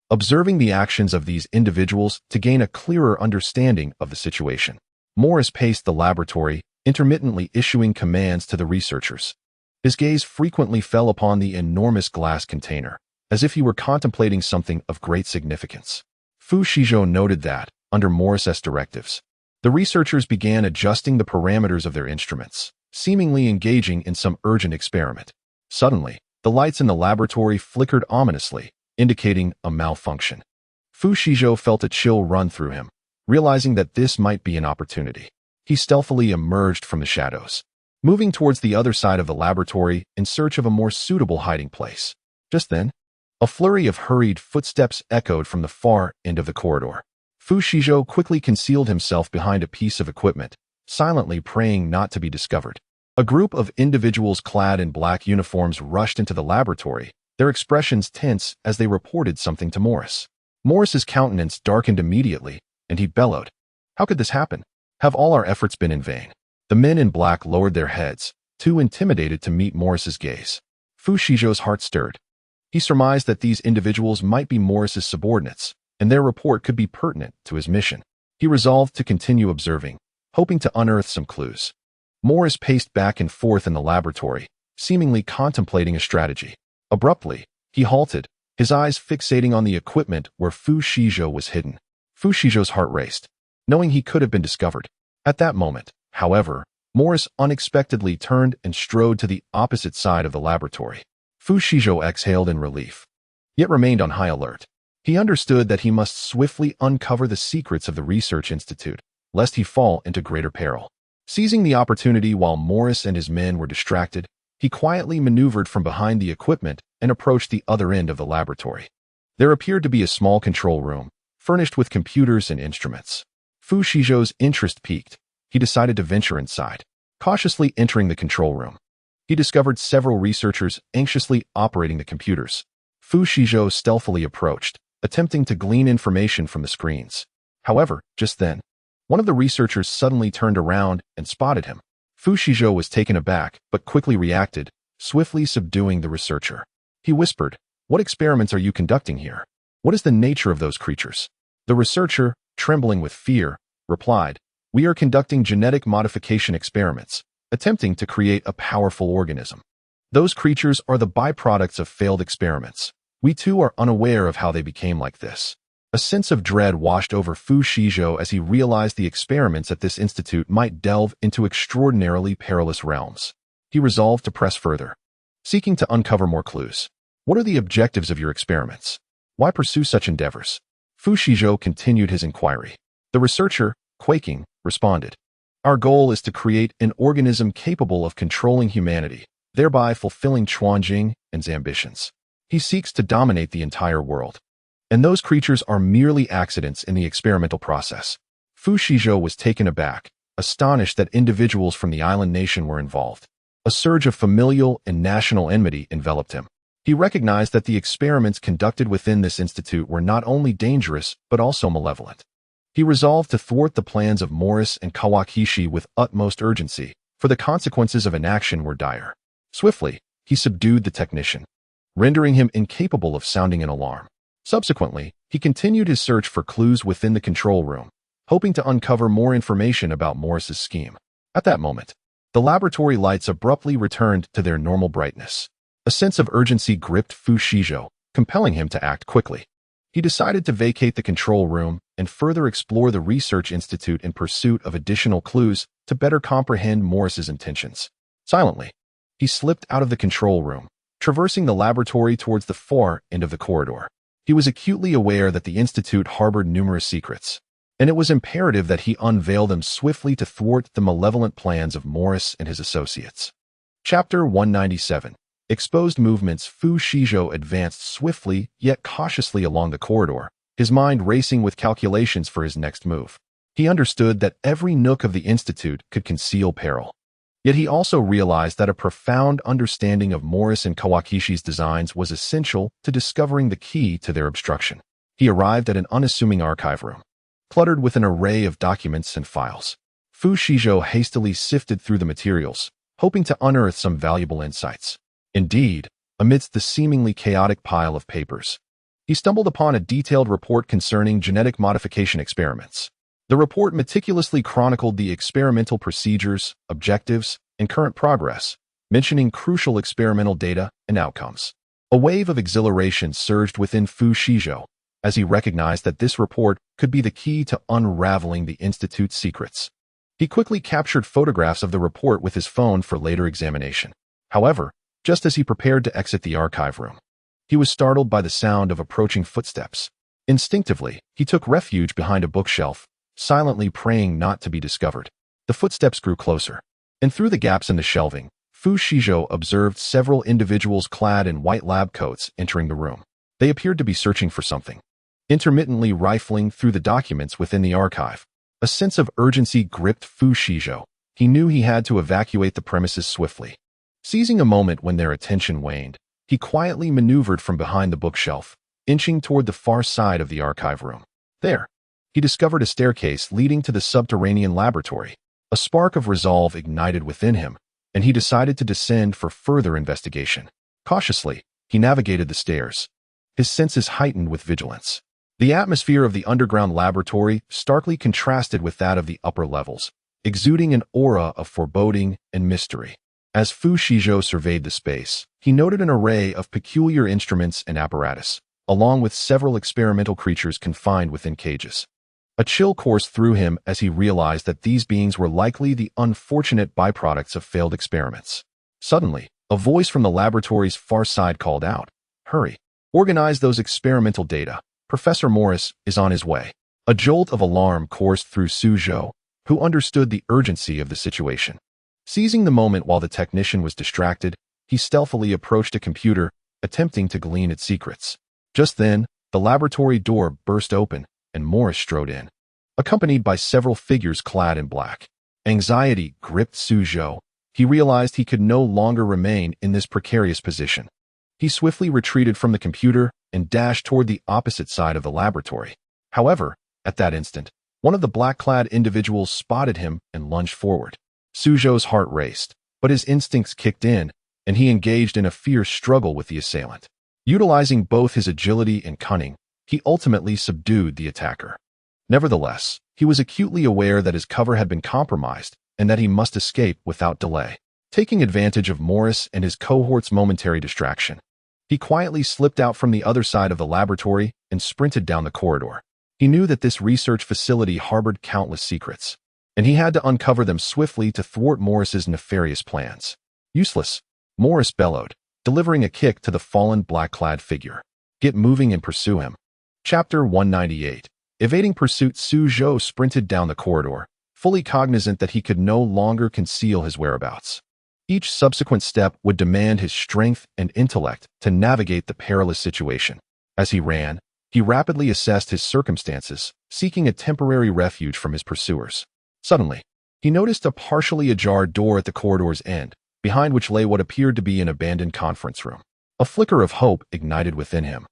observing the actions of these individuals to gain a clearer understanding of the situation. Morris paced the laboratory, intermittently issuing commands to the researchers. His gaze frequently fell upon the enormous glass container, as if he were contemplating something of great significance. Fu Shizhou noted that, under Morris's directives, the researchers began adjusting the parameters of their instruments, seemingly engaging in some urgent experiment. Suddenly, the lights in the laboratory flickered ominously, indicating a malfunction. Fu Shizhou felt a chill run through him, realizing that this might be an opportunity. He stealthily emerged from the shadows, moving towards the other side of the laboratory in search of a more suitable hiding place. Just then, a flurry of hurried footsteps echoed from the far end of the corridor. Fu Shizhou quickly concealed himself behind a piece of equipment, silently praying not to be discovered. A group of individuals clad in black uniforms rushed into the laboratory, their expressions tense as they reported something to Morris. Morris's countenance darkened immediately, and he bellowed, "How could this happen? Have all our efforts been in vain?" The men in black lowered their heads, too intimidated to meet Morris's gaze. Fu Shizhou's heart stirred. He surmised that these individuals might be Morris's subordinates, and their report could be pertinent to his mission. He resolved to continue observing, hoping to unearth some clues. Morris paced back and forth in the laboratory, seemingly contemplating a strategy. Abruptly, he halted, his eyes fixating on the equipment where Fu Shizhou was hidden. Fu Shizhou's heart raced, knowing he could have been discovered. At that moment, however, Morris unexpectedly turned and strode to the opposite side of the laboratory. Fu Shizhou exhaled in relief, yet remained on high alert. He understood that he must swiftly uncover the secrets of the research institute, lest he fall into greater peril. Seizing the opportunity while Morris and his men were distracted, he quietly maneuvered from behind the equipment and approached the other end of the laboratory. There appeared to be a small control room, furnished with computers and instruments. Fu Shizhou's interest piqued. He decided to venture inside. Cautiously entering the control room, he discovered several researchers anxiously operating the computers. Fu Shizhou stealthily approached, attempting to glean information from the screens. However, just then, one of the researchers suddenly turned around and spotted him. Fu Shizhou was taken aback, but quickly reacted, swiftly subduing the researcher. He whispered, "What experiments are you conducting here? What is the nature of those creatures?" The researcher, trembling with fear, replied, "We are conducting genetic modification experiments, attempting to create a powerful organism. Those creatures are the byproducts of failed experiments. We too are unaware of how they became like this." A sense of dread washed over Fu Shizhou as he realized the experiments at this institute might delve into extraordinarily perilous realms. He resolved to press further, seeking to uncover more clues. "What are the objectives of your experiments? Why pursue such endeavors?" Fu Shizhou continued his inquiry. The researcher, quaking, responded, "Our goal is to create an organism capable of controlling humanity, thereby fulfilling Chuanjing and his ambitions. He seeks to dominate the entire world. And those creatures are merely accidents in the experimental process." Fu Shizhou was taken aback, astonished that individuals from the island nation were involved. A surge of familial and national enmity enveloped him. He recognized that the experiments conducted within this institute were not only dangerous, but also malevolent. He resolved to thwart the plans of Morris and Kawakishi with utmost urgency, for the consequences of inaction were dire. Swiftly, he subdued the technician, rendering him incapable of sounding an alarm. Subsequently, he continued his search for clues within the control room, hoping to uncover more information about Morris's scheme. At that moment, the laboratory lights abruptly returned to their normal brightness. A sense of urgency gripped Fu Shizhou, compelling him to act quickly. He decided to vacate the control room and further explore the research institute in pursuit of additional clues to better comprehend Morris's intentions. Silently, he slipped out of the control room, traversing the laboratory towards the far end of the corridor. He was acutely aware that the institute harbored numerous secrets, and it was imperative that he unveil them swiftly to thwart the malevolent plans of Morris and his associates. Chapter 197. Exposed movements. Fu Shizhou advanced swiftly yet cautiously along the corridor, his mind racing with calculations for his next move. He understood that every nook of the institute could conceal peril. Yet he also realized that a profound understanding of Morris and Kawakishi's designs was essential to discovering the key to their obstruction. He arrived at an unassuming archive room, cluttered with an array of documents and files. Fu Shizhou hastily sifted through the materials, hoping to unearth some valuable insights. Indeed, amidst the seemingly chaotic pile of papers, he stumbled upon a detailed report concerning genetic modification experiments. The report meticulously chronicled the experimental procedures, objectives, and current progress, mentioning crucial experimental data and outcomes. A wave of exhilaration surged within Fu Shizhou as he recognized that this report could be the key to unraveling the Institute's secrets. He quickly captured photographs of the report with his phone for later examination. However, just as he prepared to exit the archive room, he was startled by the sound of approaching footsteps. Instinctively, he took refuge behind a bookshelf, silently praying not to be discovered. The footsteps grew closer, and through the gaps in the shelving, Fu Shizhou observed several individuals clad in white lab coats entering the room. They appeared to be searching for something. intermittently rifling through the documents within the archive. A sense of urgency gripped Fu Shizhou. He knew he had to evacuate the premises swiftly. Seizing a moment when their attention waned, he quietly maneuvered from behind the bookshelf, inching toward the far side of the archive room. There, he discovered a staircase leading to the subterranean laboratory. A spark of resolve ignited within him, and he decided to descend for further investigation. Cautiously, he navigated the stairs, his senses heightened with vigilance. The atmosphere of the underground laboratory starkly contrasted with that of the upper levels, exuding an aura of foreboding and mystery. As Fu Shizhou surveyed the space, he noted an array of peculiar instruments and apparatus, along with several experimental creatures confined within cages. A chill coursed through him as he realized that these beings were likely the unfortunate byproducts of failed experiments. Suddenly, a voice from the laboratory's far side called out, "Hurry! Organize those experimental data. Professor Morris is on his way." A jolt of alarm coursed through Suzhou, who understood the urgency of the situation. Seizing the moment while the technician was distracted, he stealthily approached a computer, attempting to glean its secrets. Just then, the laboratory door burst open, and Morris strode in, accompanied by several figures clad in black. Anxiety gripped Suzhou. He realized he could no longer remain in this precarious position. He swiftly retreated from the computer and dashed toward the opposite side of the laboratory. However, at that instant, one of the black-clad individuals spotted him and lunged forward. Suzhou's heart raced, but his instincts kicked in, and he engaged in a fierce struggle with the assailant. Utilizing both his agility and cunning, he ultimately subdued the attacker. Nevertheless, he was acutely aware that his cover had been compromised and that he must escape without delay. Taking advantage of Morris and his cohort's momentary distraction, he quietly slipped out from the other side of the laboratory and sprinted down the corridor. He knew that this research facility harbored countless secrets, and he had to uncover them swiftly to thwart Morris's nefarious plans. "Useless," Morris bellowed, delivering a kick to the fallen black-clad figure. "Get moving and pursue him." Chapter 198. Evading pursuit. Suzhou sprinted down the corridor, fully cognizant that he could no longer conceal his whereabouts. Each subsequent step would demand his strength and intellect to navigate the perilous situation. As he ran, he rapidly assessed his circumstances, seeking a temporary refuge from his pursuers. Suddenly, he noticed a partially ajar door at the corridor's end, behind which lay what appeared to be an abandoned conference room. A flicker of hope ignited within him,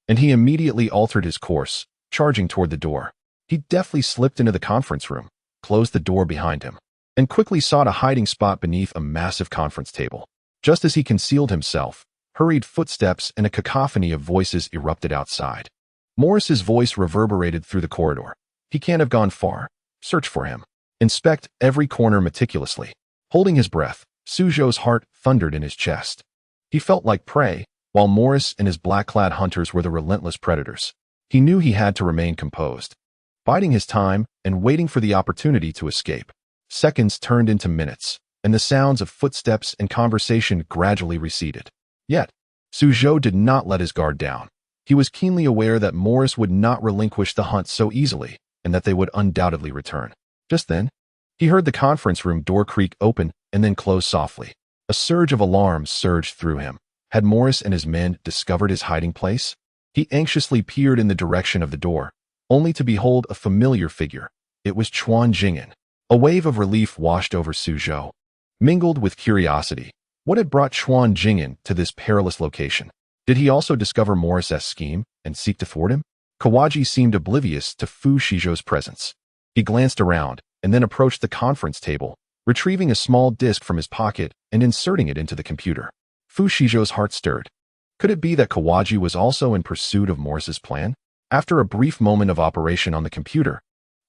and he immediately altered his course, charging toward the door. He deftly slipped into the conference room, closed the door behind him, and quickly sought a hiding spot beneath a massive conference table. Just as he concealed himself, hurried footsteps and a cacophony of voices erupted outside. Morris's voice reverberated through the corridor. "He can't have gone far. Search for him. Inspect every corner meticulously." Holding his breath, Suzhou's heart thundered in his chest. He felt like prey, while Morris and his black-clad hunters were the relentless predators. He knew he had to remain composed, biding his time and waiting for the opportunity to escape. Seconds turned into minutes, and the sounds of footsteps and conversation gradually receded. Yet, Suzhou did not let his guard down. He was keenly aware that Morris would not relinquish the hunt so easily, and that they would undoubtedly return. Just then, he heard the conference room door creak open and then close softly. A surge of alarm surged through him. Had Morris and his men discovered his hiding place? He anxiously peered in the direction of the door, only to behold a familiar figure. It was Chuan Jing'an. A wave of relief washed over Suzhou, mingled with curiosity. What had brought Chuan Jing'an to this perilous location? Did he also discover Morris's scheme and seek to thwart him? Kawaji seemed oblivious to Fu Shizhou's presence. He glanced around and then approached the conference table, retrieving a small disk from his pocket and inserting it into the computer. Fu Shizhou's heart stirred. Could it be that Kawaji was also in pursuit of Morris's plan? After a brief moment of operation on the computer,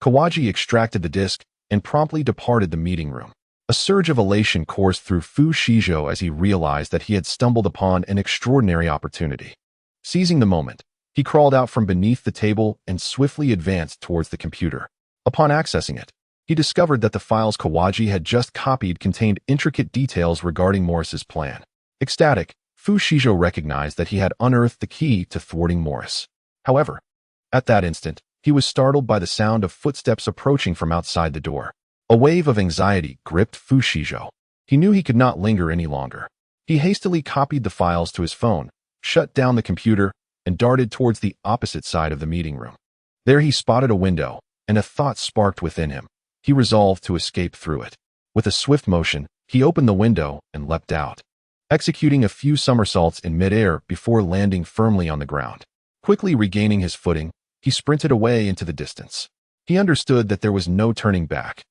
Kawaji extracted the disk and promptly departed the meeting room. A surge of elation coursed through Fu Shizhou as he realized that he had stumbled upon an extraordinary opportunity. Seizing the moment, he crawled out from beneath the table and swiftly advanced towards the computer. Upon accessing it, he discovered that the files Kawaji had just copied contained intricate details regarding Morris's plan. Ecstatic, Fu Shizhou recognized that he had unearthed the key to thwarting Morris. However, at that instant, he was startled by the sound of footsteps approaching from outside the door. A wave of anxiety gripped Fu Shizhou. He knew he could not linger any longer. He hastily copied the files to his phone, shut down the computer, and darted towards the opposite side of the meeting room. There he spotted a window, and a thought sparked within him. He resolved to escape through it. With a swift motion, he opened the window and leapt out, executing a few somersaults in midair before landing firmly on the ground. Quickly regaining his footing, he sprinted away into the distance. He understood that there was no turning back.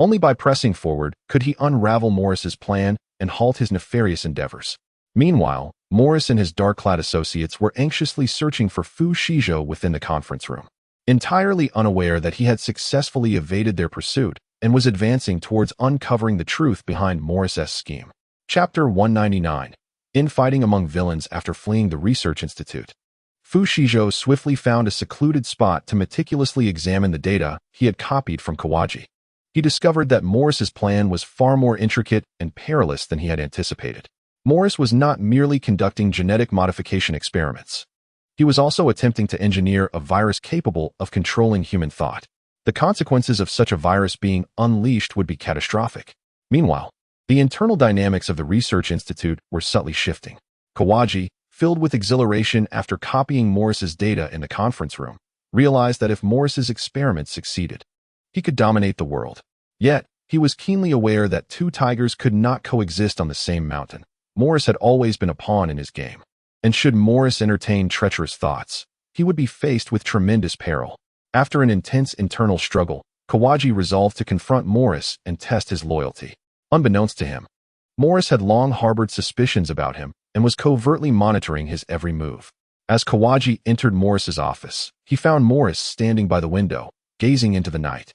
Only by pressing forward could he unravel Morris's plan and halt his nefarious endeavors. Meanwhile, Morris and his dark-clad associates were anxiously searching for Fu Shizhou within the conference room, entirely unaware that he had successfully evaded their pursuit and was advancing towards uncovering the truth behind Morris's scheme. Chapter 199. Infighting among villains after fleeing the Research Institute. Fu Shizhou swiftly found a secluded spot to meticulously examine the data he had copied from Kawaji. He discovered that Morris's plan was far more intricate and perilous than he had anticipated. Morris was not merely conducting genetic modification experiments. He was also attempting to engineer a virus capable of controlling human thought. The consequences of such a virus being unleashed would be catastrophic. Meanwhile, the internal dynamics of the Research Institute were subtly shifting. Kawaji, filled with exhilaration after copying Morris's data in the conference room, realized that if Morris's experiment succeeded, he could dominate the world. Yet, he was keenly aware that two tigers could not coexist on the same mountain. Morris had always been a pawn in his game, and should Morris entertain treacherous thoughts, he would be faced with tremendous peril. After an intense internal struggle, Kawaji resolved to confront Morris and test his loyalty. Unbeknownst to him, Morris had long harbored suspicions about him and was covertly monitoring his every move. As Kawaji entered Morris's office, he found Morris standing by the window, gazing into the night,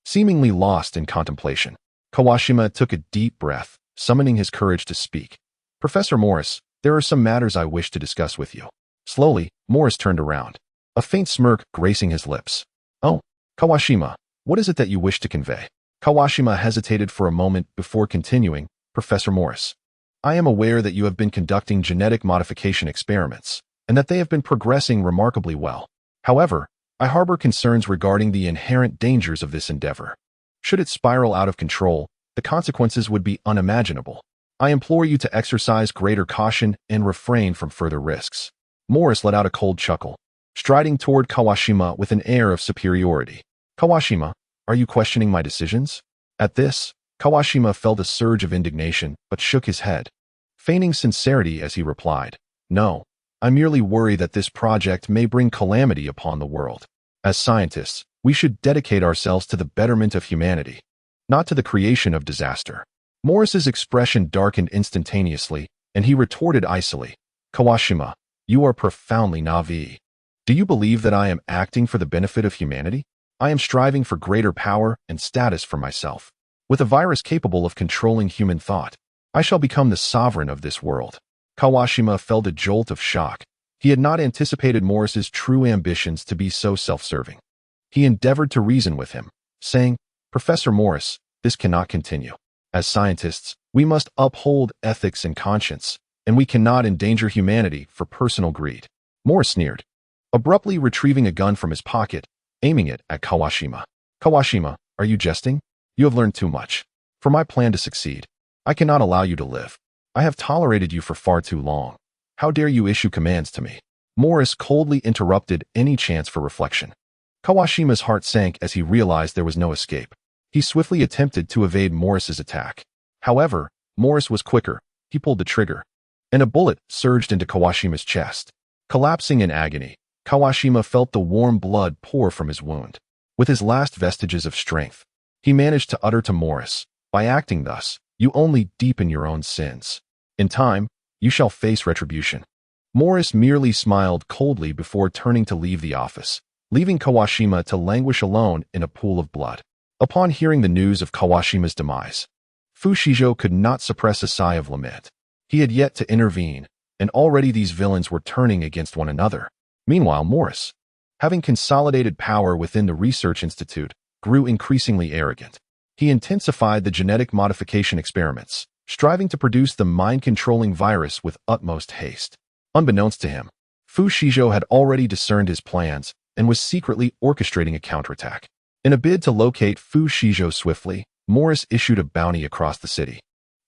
seemingly lost in contemplation. Kawashima took a deep breath, summoning his courage to speak. "Professor Morris, there are some matters I wish to discuss with you." Slowly, Morris turned around, a faint smirk gracing his lips. "Oh, Kawashima, what is it that you wish to convey?" Kawashima hesitated for a moment before continuing. "Professor Morris, I am aware that you have been conducting genetic modification experiments, and that they have been progressing remarkably well. However, I harbor concerns regarding the inherent dangers of this endeavor. Should it spiral out of control, the consequences would be unimaginable. I implore you to exercise greater caution and refrain from further risks." Morris let out a cold chuckle, striding toward Kawashima with an air of superiority. "Kawashima, are you questioning my decisions?" At this, Kawashima felt a surge of indignation but shook his head, feigning sincerity as he replied, "No, I merely worry that this project may bring calamity upon the world. As scientists, we should dedicate ourselves to the betterment of humanity, not to the creation of disaster." Morris's expression darkened instantaneously, and he retorted icily, "Kawashima, you are profoundly naive. Do you believe that I am acting for the benefit of humanity? I am striving for greater power and status for myself. With a virus capable of controlling human thought, I shall become the sovereign of this world." Kawashima felt a jolt of shock. He had not anticipated Morris's true ambitions to be so self-serving. He endeavored to reason with him, saying, "Professor Morris, this cannot continue. As scientists, we must uphold ethics and conscience, and we cannot endanger humanity for personal greed." Morris sneered, abruptly retrieving a gun from his pocket, aiming it at Kawashima. "Kawashima, are you jesting? You have learned too much. For my plan to succeed, I cannot allow you to live. I have tolerated you for far too long. How dare you issue commands to me?" Morris coldly interrupted any chance for reflection. Kawashima's heart sank as he realized there was no escape. He swiftly attempted to evade Morris's attack. However, Morris was quicker. He pulled the trigger, and a bullet surged into Kawashima's chest. Collapsing in agony, Kawashima felt the warm blood pour from his wound. With his last vestiges of strength, he managed to utter to Morris, "By acting thus, you only deepen your own sins. In time, you shall face retribution." Morris merely smiled coldly before turning to leave the office, leaving Kawashima to languish alone in a pool of blood. Upon hearing the news of Kawashima's demise, Fu Shizhou could not suppress a sigh of lament. He had yet to intervene, and already these villains were turning against one another. Meanwhile, Morris, having consolidated power within the Research Institute, grew increasingly arrogant. He intensified the genetic modification experiments, striving to produce the mind-controlling virus with utmost haste. Unbeknownst to him, Fu Shizhou had already discerned his plans and was secretly orchestrating a counterattack. In a bid to locate Fu Shizhou swiftly, Morris issued a bounty across the city.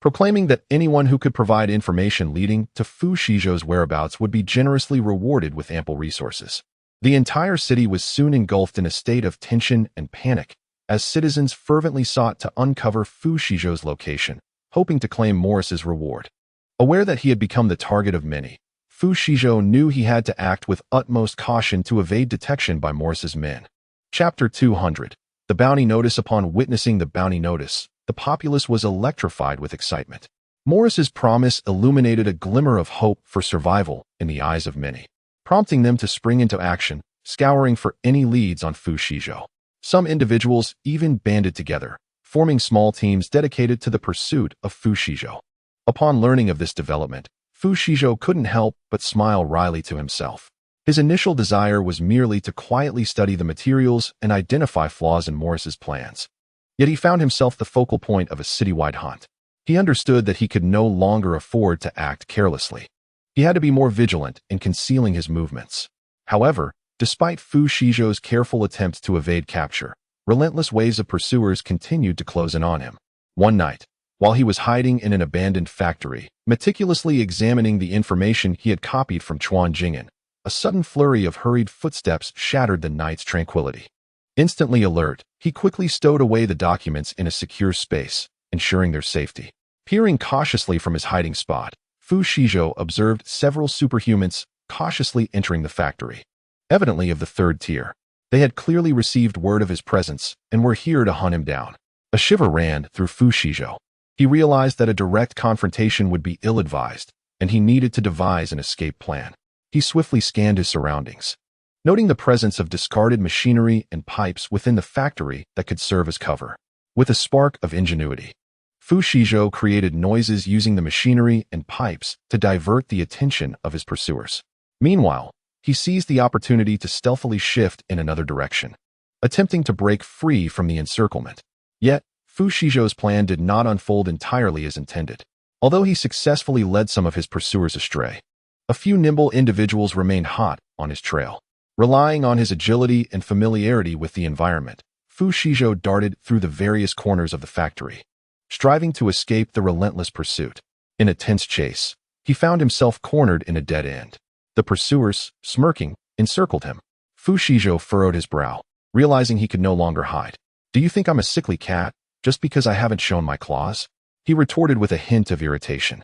proclaiming that anyone who could provide information leading to Fu Shizhou's whereabouts would be generously rewarded with ample resources. The entire city was soon engulfed in a state of tension and panic, as citizens fervently sought to uncover Fu Shizhou's location, hoping to claim Morris's reward. Aware that he had become the target of many, Fu Shizhou knew he had to act with utmost caution to evade detection by Morris's men. Chapter 200. The Bounty Notice. Upon witnessing the bounty notice, the populace was electrified with excitement. Morris's promise illuminated a glimmer of hope for survival in the eyes of many, prompting them to spring into action, scouring for any leads on Fu Shizhou. Some individuals even banded together, forming small teams dedicated to the pursuit of Fu Shizhou. Upon learning of this development, Fu Shizhou couldn't help but smile wryly to himself. His initial desire was merely to quietly study the materials and identify flaws in Morris's plans. Yet he found himself the focal point of a citywide hunt. He understood that he could no longer afford to act carelessly. He had to be more vigilant in concealing his movements. However, despite Fu Shizhou's careful attempts to evade capture, relentless waves of pursuers continued to close in on him. One night, while he was hiding in an abandoned factory, meticulously examining the information he had copied from Chuan Jing'an, a sudden flurry of hurried footsteps shattered the night's tranquility. Instantly alert, he quickly stowed away the documents in a secure space, ensuring their safety. Peering cautiously from his hiding spot, Fu Shizhou observed several superhumans cautiously entering the factory. Evidently of the third tier, they had clearly received word of his presence and were here to hunt him down. A shiver ran through Fu Shizhou. He realized that a direct confrontation would be ill-advised, and he needed to devise an escape plan. He swiftly scanned his surroundings, noting the presence of discarded machinery and pipes within the factory that could serve as cover. With a spark of ingenuity, Fu Shizhou created noises using the machinery and pipes to divert the attention of his pursuers. Meanwhile, he seized the opportunity to stealthily shift in another direction, attempting to break free from the encirclement. Yet, Fu Shizhou's plan did not unfold entirely as intended. Although he successfully led some of his pursuers astray, a few nimble individuals remained hot on his trail. Relying on his agility and familiarity with the environment, Fu Shizhou darted through the various corners of the factory, striving to escape the relentless pursuit. In a tense chase, he found himself cornered in a dead end. The pursuers, smirking, encircled him. Fu Shizhou furrowed his brow, realizing he could no longer hide. "Do you think I'm a sickly cat, just because I haven't shown my claws?" he retorted with a hint of irritation.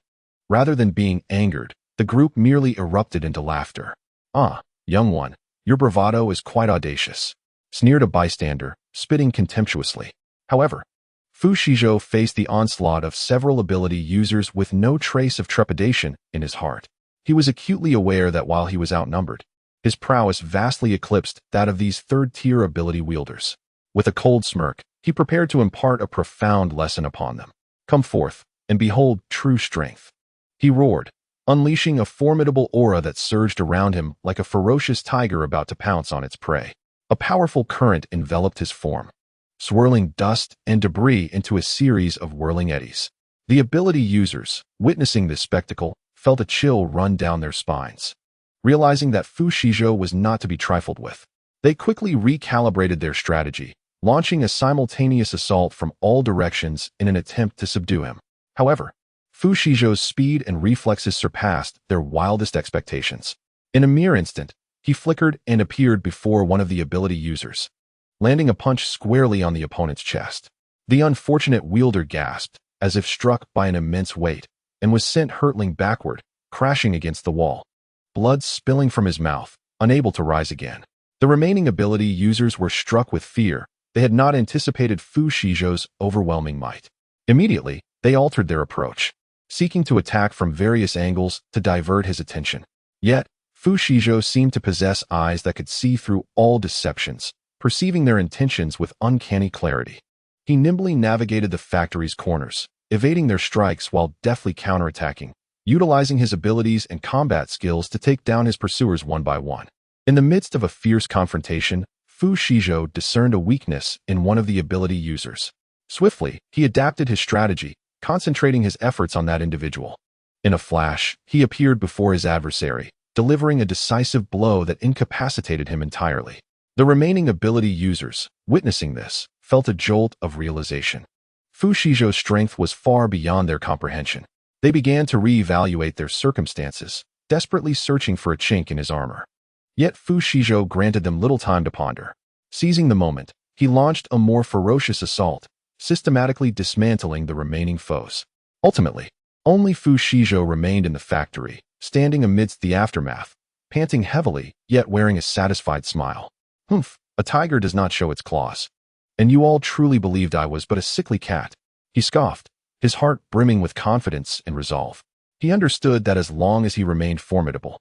Rather than being angered, the group merely erupted into laughter. "Ah, young one, your bravado is quite audacious," sneered a bystander, spitting contemptuously. However, Fu Shizhou faced the onslaught of several ability users with no trace of trepidation in his heart. He was acutely aware that while he was outnumbered, his prowess vastly eclipsed that of these third-tier ability wielders. With a cold smirk, he prepared to impart a profound lesson upon them. "Come forth, and behold true strength," he roared, unleashing a formidable aura that surged around him like a ferocious tiger about to pounce on its prey. A powerful current enveloped his form, swirling dust and debris into a series of whirling eddies. The ability users, witnessing this spectacle, felt a chill run down their spines. Realizing that Fu Shizhou was not to be trifled with, they quickly recalibrated their strategy, launching a simultaneous assault from all directions in an attempt to subdue him. However, Fu Shizhou's speed and reflexes surpassed their wildest expectations. In a mere instant, he flickered and appeared before one of the ability users, landing a punch squarely on the opponent's chest. The unfortunate wielder gasped, as if struck by an immense weight, and was sent hurtling backward, crashing against the wall, blood spilling from his mouth, unable to rise again. The remaining ability users were struck with fear. They had not anticipated Fu Shizhou's overwhelming might. Immediately, they altered their approach, seeking to attack from various angles to divert his attention. Yet, Fu Shizhou seemed to possess eyes that could see through all deceptions, perceiving their intentions with uncanny clarity. He nimbly navigated the factory's corners, evading their strikes while deftly counterattacking, utilizing his abilities and combat skills to take down his pursuers one by one. In the midst of a fierce confrontation, Fu Shizhou discerned a weakness in one of the ability users. Swiftly, he adapted his strategy, concentrating his efforts on that individual. In a flash, he appeared before his adversary, delivering a decisive blow that incapacitated him entirely. The remaining ability users, witnessing this, felt a jolt of realization. Fu Shizhou's strength was far beyond their comprehension. They began to reevaluate their circumstances, desperately searching for a chink in his armor. Yet Fu Shizhou granted them little time to ponder. Seizing the moment, he launched a more ferocious assault, systematically dismantling the remaining foes. Ultimately, only Fu Shizhou remained in the factory, standing amidst the aftermath, panting heavily, yet wearing a satisfied smile. "Humph, a tiger does not show its claws. And you all truly believed I was but a sickly cat," he scoffed, his heart brimming with confidence and resolve. He understood that as long as he remained formidable,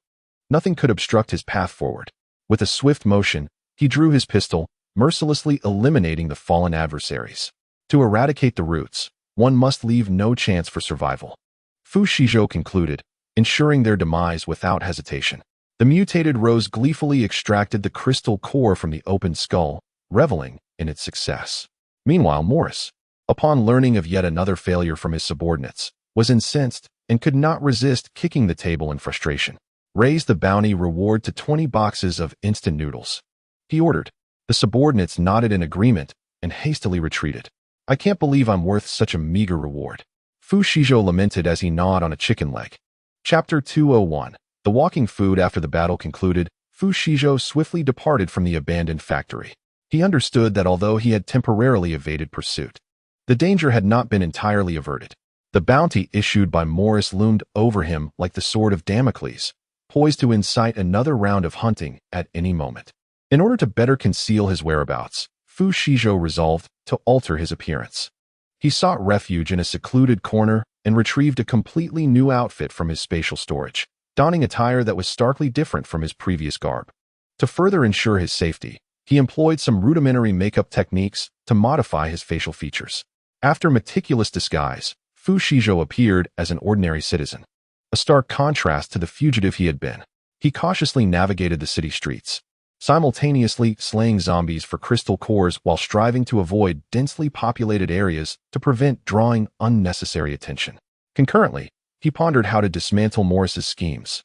nothing could obstruct his path forward. With a swift motion, he drew his pistol, mercilessly eliminating the fallen adversaries. To eradicate the roots, one must leave no chance for survival. Fu Shizhou concluded, ensuring their demise without hesitation. The mutated rose gleefully extracted the crystal core from the open skull, reveling in its success. Meanwhile, Morris, upon learning of yet another failure from his subordinates, was incensed and could not resist kicking the table in frustration. "Raise the bounty reward to 20 boxes of instant noodles," he ordered. The subordinates nodded in agreement and hastily retreated. "I can't believe I'm worth such a meager reward," Fu Shizhou lamented as he gnawed on a chicken leg. Chapter 201. The walking food. After the battle concluded, Fu Shizhou swiftly departed from the abandoned factory. He understood that although he had temporarily evaded pursuit, the danger had not been entirely averted. The bounty issued by Morris loomed over him like the sword of Damocles, poised to incite another round of hunting at any moment. In order to better conceal his whereabouts, Fu Shizhou resolved to alter his appearance. He sought refuge in a secluded corner and retrieved a completely new outfit from his spatial storage, donning attire that was starkly different from his previous garb. To further ensure his safety, he employed some rudimentary makeup techniques to modify his facial features. After meticulous disguise, Fu Shizhou appeared as an ordinary citizen, a stark contrast to the fugitive he had been. He cautiously navigated the city streets, simultaneously slaying zombies for crystal cores while striving to avoid densely populated areas to prevent drawing unnecessary attention. Concurrently, he pondered how to dismantle Morris's schemes.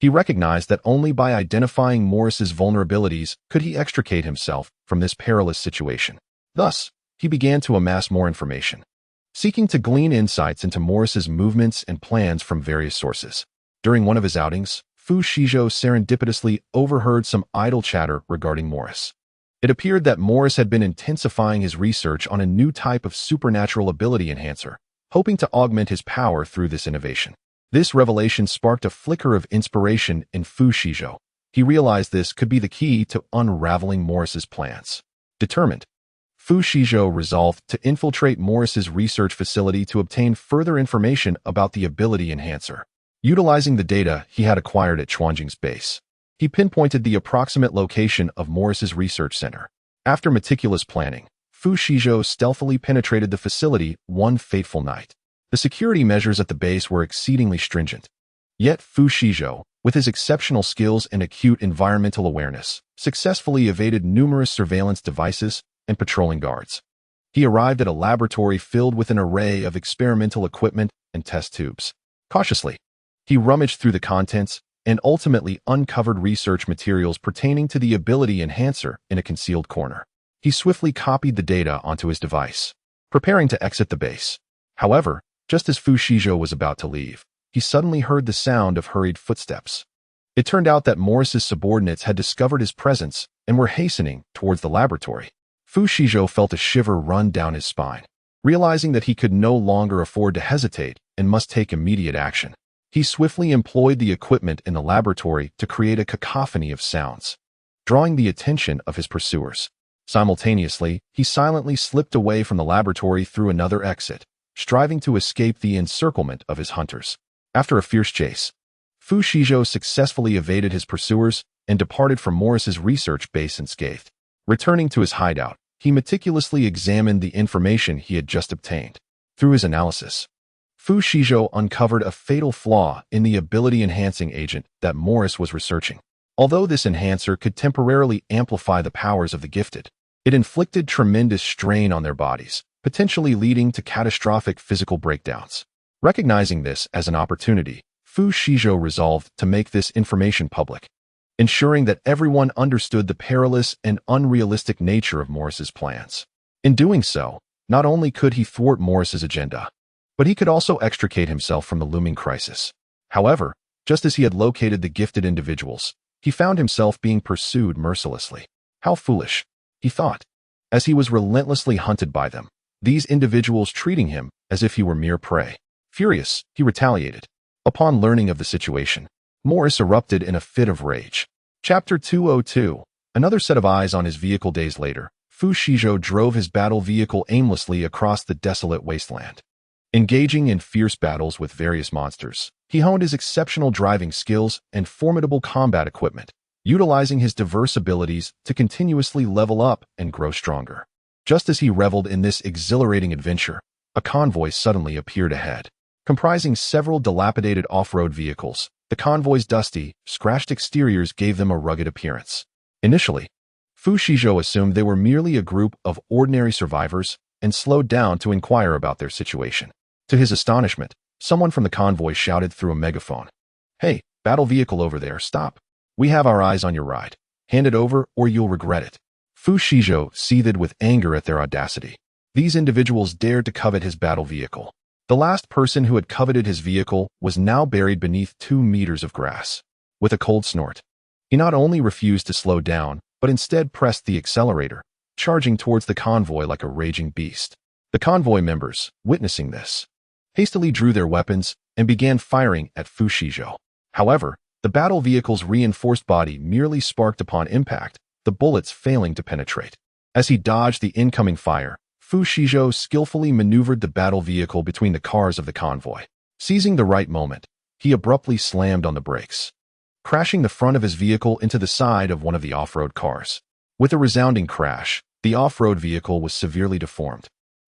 He recognized that only by identifying Morris's vulnerabilities could he extricate himself from this perilous situation. Thus, he began to amass more information, seeking to glean insights into Morris's movements and plans from various sources. During one of his outings, Fu Shizhou serendipitously overheard some idle chatter regarding Morris. It appeared that Morris had been intensifying his research on a new type of supernatural ability enhancer, hoping to augment his power through this innovation. This revelation sparked a flicker of inspiration in Fu Shizhou. He realized this could be the key to unraveling Morris's plans. Determined, Fu Shizhou resolved to infiltrate Morris's research facility to obtain further information about the ability enhancer. Utilizing the data he had acquired at Chuanjing's base, he pinpointed the approximate location of Morris's research center. After meticulous planning, Fu Shizhou stealthily penetrated the facility one fateful night. The security measures at the base were exceedingly stringent. Yet Fu Shizhou, with his exceptional skills and acute environmental awareness, successfully evaded numerous surveillance devices and patrolling guards. He arrived at a laboratory filled with an array of experimental equipment and test tubes. Cautiously, he rummaged through the contents and ultimately uncovered research materials pertaining to the ability enhancer in a concealed corner. He swiftly copied the data onto his device, preparing to exit the base. However, just as Fu Shizhou was about to leave, he suddenly heard the sound of hurried footsteps. It turned out that Morris's subordinates had discovered his presence and were hastening towards the laboratory. Fu Shizhou felt a shiver run down his spine, realizing that he could no longer afford to hesitate and must take immediate action. He swiftly employed the equipment in the laboratory to create a cacophony of sounds, drawing the attention of his pursuers. Simultaneously, he silently slipped away from the laboratory through another exit, striving to escape the encirclement of his hunters. After a fierce chase, Fu Shizhou successfully evaded his pursuers and departed from Morris's research base unscathed. Returning to his hideout, he meticulously examined the information he had just obtained. Through his analysis, Fu Shizhou uncovered a fatal flaw in the ability-enhancing agent that Morris was researching. Although this enhancer could temporarily amplify the powers of the gifted, it inflicted tremendous strain on their bodies, potentially leading to catastrophic physical breakdowns. Recognizing this as an opportunity, Fu Shizhou resolved to make this information public, ensuring that everyone understood the perilous and unrealistic nature of Morris's plans. In doing so, Not only could he thwart Morris's agenda, but he could also extricate himself from the looming crisis. However, just as he had located the gifted individuals, he found himself being pursued mercilessly. How foolish, he thought, as he was relentlessly hunted by them, these individuals treating him as if he were mere prey. Furious, he retaliated. Upon learning of the situation, Morris erupted in a fit of rage. Chapter 202. Another set of eyes on his vehicle. Days later, Fu Shizhou drove his battle vehicle aimlessly across the desolate wasteland. Engaging in fierce battles with various monsters, he honed his exceptional driving skills and formidable combat equipment, utilizing his diverse abilities to continuously level up and grow stronger. Just as he reveled in this exhilarating adventure, a convoy suddenly appeared ahead. Comprising several dilapidated off-road vehicles, the convoy's dusty, scratched exteriors gave them a rugged appearance. Initially, Fu Shizhou assumed they were merely a group of ordinary survivors and slowed down to inquire about their situation. To his astonishment, someone from the convoy shouted through a megaphone, "Hey, battle vehicle over there, stop. We have our eyes on your ride. Hand it over or you'll regret it." Fu Shizhou seethed with anger at their audacity. These individuals dared to covet his battle vehicle. The last person who had coveted his vehicle was now buried beneath 2 meters of grass. With a cold snort, he not only refused to slow down, but instead pressed the accelerator, charging towards the convoy like a raging beast. The convoy members, witnessing this, hastily drew their weapons and began firing at Fu Shizhou. However, the battle vehicle's reinforced body merely sparked upon impact, the bullets failing to penetrate. As he dodged the incoming fire, Fu Shizhou skillfully maneuvered the battle vehicle between the cars of the convoy. Seizing the right moment, he abruptly slammed on the brakes, crashing the front of his vehicle into the side of one of the off-road cars. With a resounding crash, the off-road vehicle was severely deformed,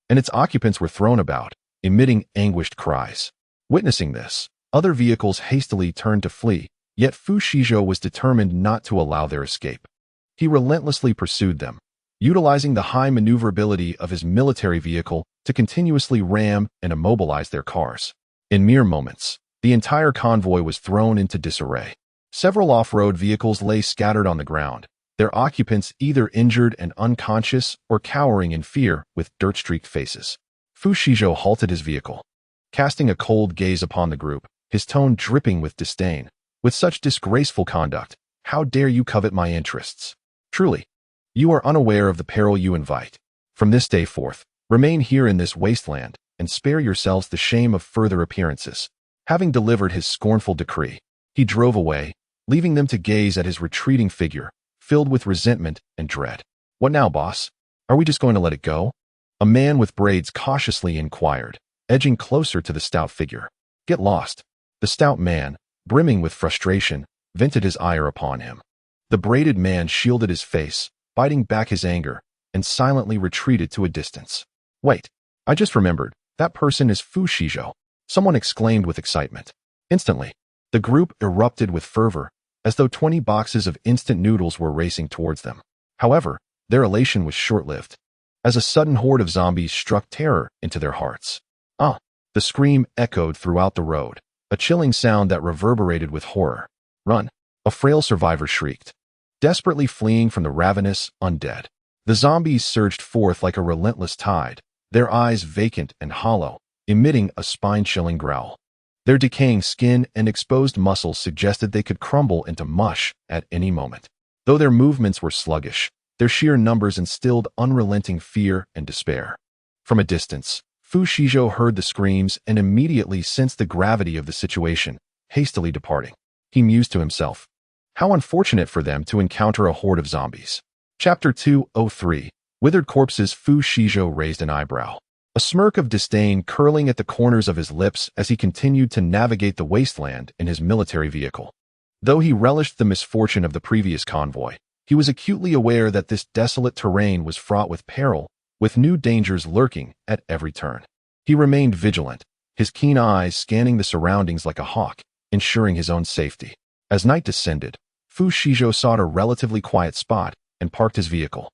and its occupants were thrown about, emitting anguished cries. Witnessing this, other vehicles hastily turned to flee, yet Fu Shizhou was determined not to allow their escape. He relentlessly pursued them, utilizing the high maneuverability of his military vehicle to continuously ram and immobilize their cars. In mere moments, the entire convoy was thrown into disarray. Several off-road vehicles lay scattered on the ground, their occupants either injured and unconscious or cowering in fear with dirt-streaked faces. Fu Shizhou halted his vehicle, casting a cold gaze upon the group, his tone dripping with disdain. "With such disgraceful conduct, how dare you covet my interests? Truly, you are unaware of the peril you invite. From this day forth, remain here in this wasteland and spare yourselves the shame of further appearances." Having delivered his scornful decree, he drove away, leaving them to gaze at his retreating figure, filled with resentment and dread. "What now, boss? Are we just going to let it go?" A man with braids cautiously inquired, edging closer to the stout figure. "Get lost." The stout man, brimming with frustration, vented his ire upon him. The braided man shielded his face, biting back his anger, and silently retreated to a distance. "Wait, I just remembered, that person is Fu Shizhou," someone exclaimed with excitement. Instantly, the group erupted with fervor, as though 20 boxes of instant noodles were racing towards them. However, their elation was short-lived, as a sudden horde of zombies struck terror into their hearts. "Ah!" The scream echoed throughout the road, a chilling sound that reverberated with horror. "Run!" a frail survivor shrieked, desperately fleeing from the ravenous undead. The zombies surged forth like a relentless tide, their eyes vacant and hollow, emitting a spine-chilling growl. Their decaying skin and exposed muscles suggested they could crumble into mush at any moment. Though their movements were sluggish, their sheer numbers instilled unrelenting fear and despair. From a distance, Fu Shizhou heard the screams and immediately sensed the gravity of the situation, hastily departing. He mused to himself, "How unfortunate for them to encounter a horde of zombies." Chapter 203. Withered corpses. Fu Shizhou raised an eyebrow, a smirk of disdain curling at the corners of his lips as he continued to navigate the wasteland in his military vehicle. Though he relished the misfortune of the previous convoy, he was acutely aware that this desolate terrain was fraught with peril, with new dangers lurking at every turn. He remained vigilant, his keen eyes scanning the surroundings like a hawk, ensuring his own safety. As night descended, Fu Shizhou sought a relatively quiet spot and parked his vehicle,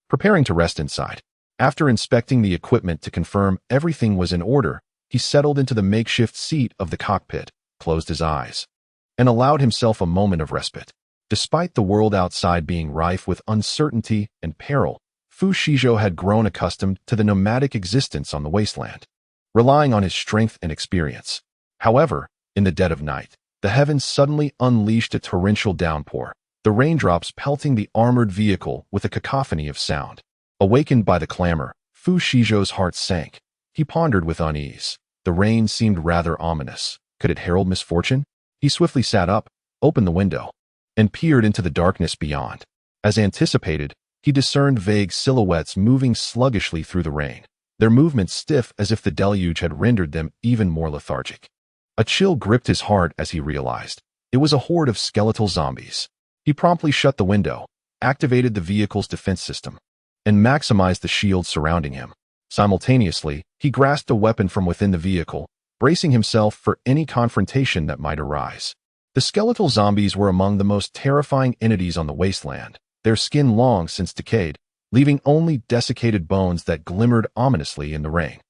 preparing to rest inside. After inspecting the equipment to confirm everything was in order, he settled into the makeshift seat of the cockpit, closed his eyes, and allowed himself a moment of respite. Despite the world outside being rife with uncertainty and peril, Fu Shizhou had grown accustomed to the nomadic existence on the wasteland, relying on his strength and experience. However, in the dead of night, the heavens suddenly unleashed a torrential downpour, the raindrops pelting the armored vehicle with a cacophony of sound. Awakened by the clamor, Fu Shizhou's heart sank. He pondered with unease. The rain seemed rather ominous. Could it herald misfortune? He swiftly sat up, opened the window, and peered into the darkness beyond. As anticipated, he discerned vague silhouettes moving sluggishly through the rain, their movements stiff as if the deluge had rendered them even more lethargic. A chill gripped his heart as he realized it was a horde of skeletal zombies. He promptly shut the window, activated the vehicle's defense system, and maximized the shield surrounding him. Simultaneously, he grasped a weapon from within the vehicle, bracing himself for any confrontation that might arise. The skeletal zombies were among the most terrifying entities on the wasteland, their skin long since decayed, leaving only desiccated bones that glimmered ominously in the rain.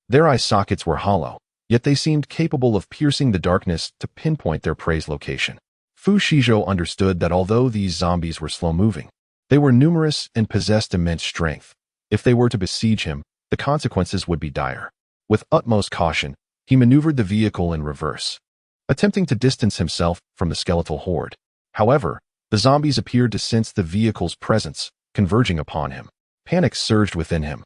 Their eye sockets were hollow, yet they seemed capable of piercing the darkness to pinpoint their prey's location. Fu Shizhou understood that although these zombies were slow-moving, they were numerous and possessed immense strength. If they were to besiege him, the consequences would be dire. With utmost caution, he maneuvered the vehicle in reverse, attempting to distance himself from the skeletal horde. However, the zombies appeared to sense the vehicle's presence, converging upon him. Panic surged within him.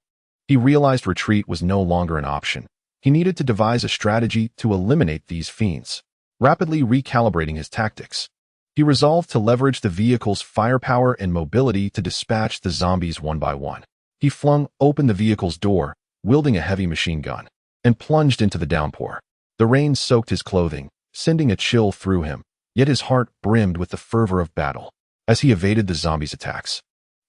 He realized retreat was no longer an option. He needed to devise a strategy to eliminate these fiends. Rapidly recalibrating his tactics, he resolved to leverage the vehicle's firepower and mobility to dispatch the zombies one by one. He flung open the vehicle's door, wielding a heavy machine gun, and plunged into the downpour. The rain soaked his clothing, sending a chill through him, yet his heart brimmed with the fervor of battle. As he evaded the zombies' attacks,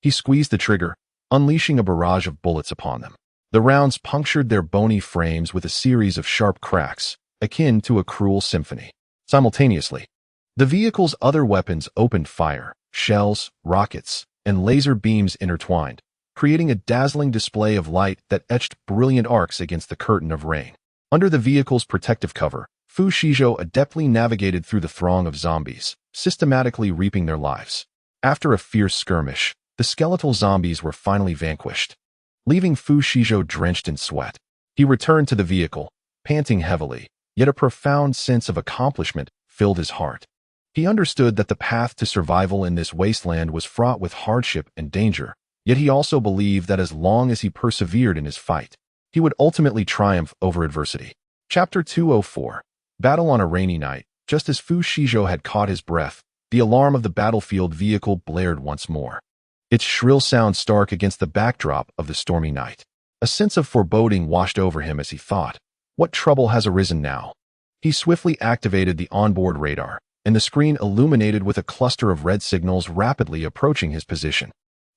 he squeezed the trigger, unleashing a barrage of bullets upon them. The rounds punctured their bony frames with a series of sharp cracks, akin to a cruel symphony. Simultaneously, the vehicle's other weapons opened fire. Shells, rockets, and laser beams intertwined, creating a dazzling display of light that etched brilliant arcs against the curtain of rain. Under the vehicle's protective cover, Fu Shizhou adeptly navigated through the throng of zombies, systematically reaping their lives. After a fierce skirmish, the skeletal zombies were finally vanquished, leaving Fu Shizhou drenched in sweat. He returned to the vehicle, panting heavily, yet a profound sense of accomplishment filled his heart. He understood that the path to survival in this wasteland was fraught with hardship and danger, yet he also believed that as long as he persevered in his fight, he would ultimately triumph over adversity. Chapter 204. Battle on a rainy night. Just as Fu Shizhou had caught his breath, the alarm of the battlefield vehicle blared once more, its shrill sound stark against the backdrop of the stormy night. A sense of foreboding washed over him as he thought, what trouble has arisen now? He swiftly activated the onboard radar, and the screen illuminated with a cluster of red signals rapidly approaching his position.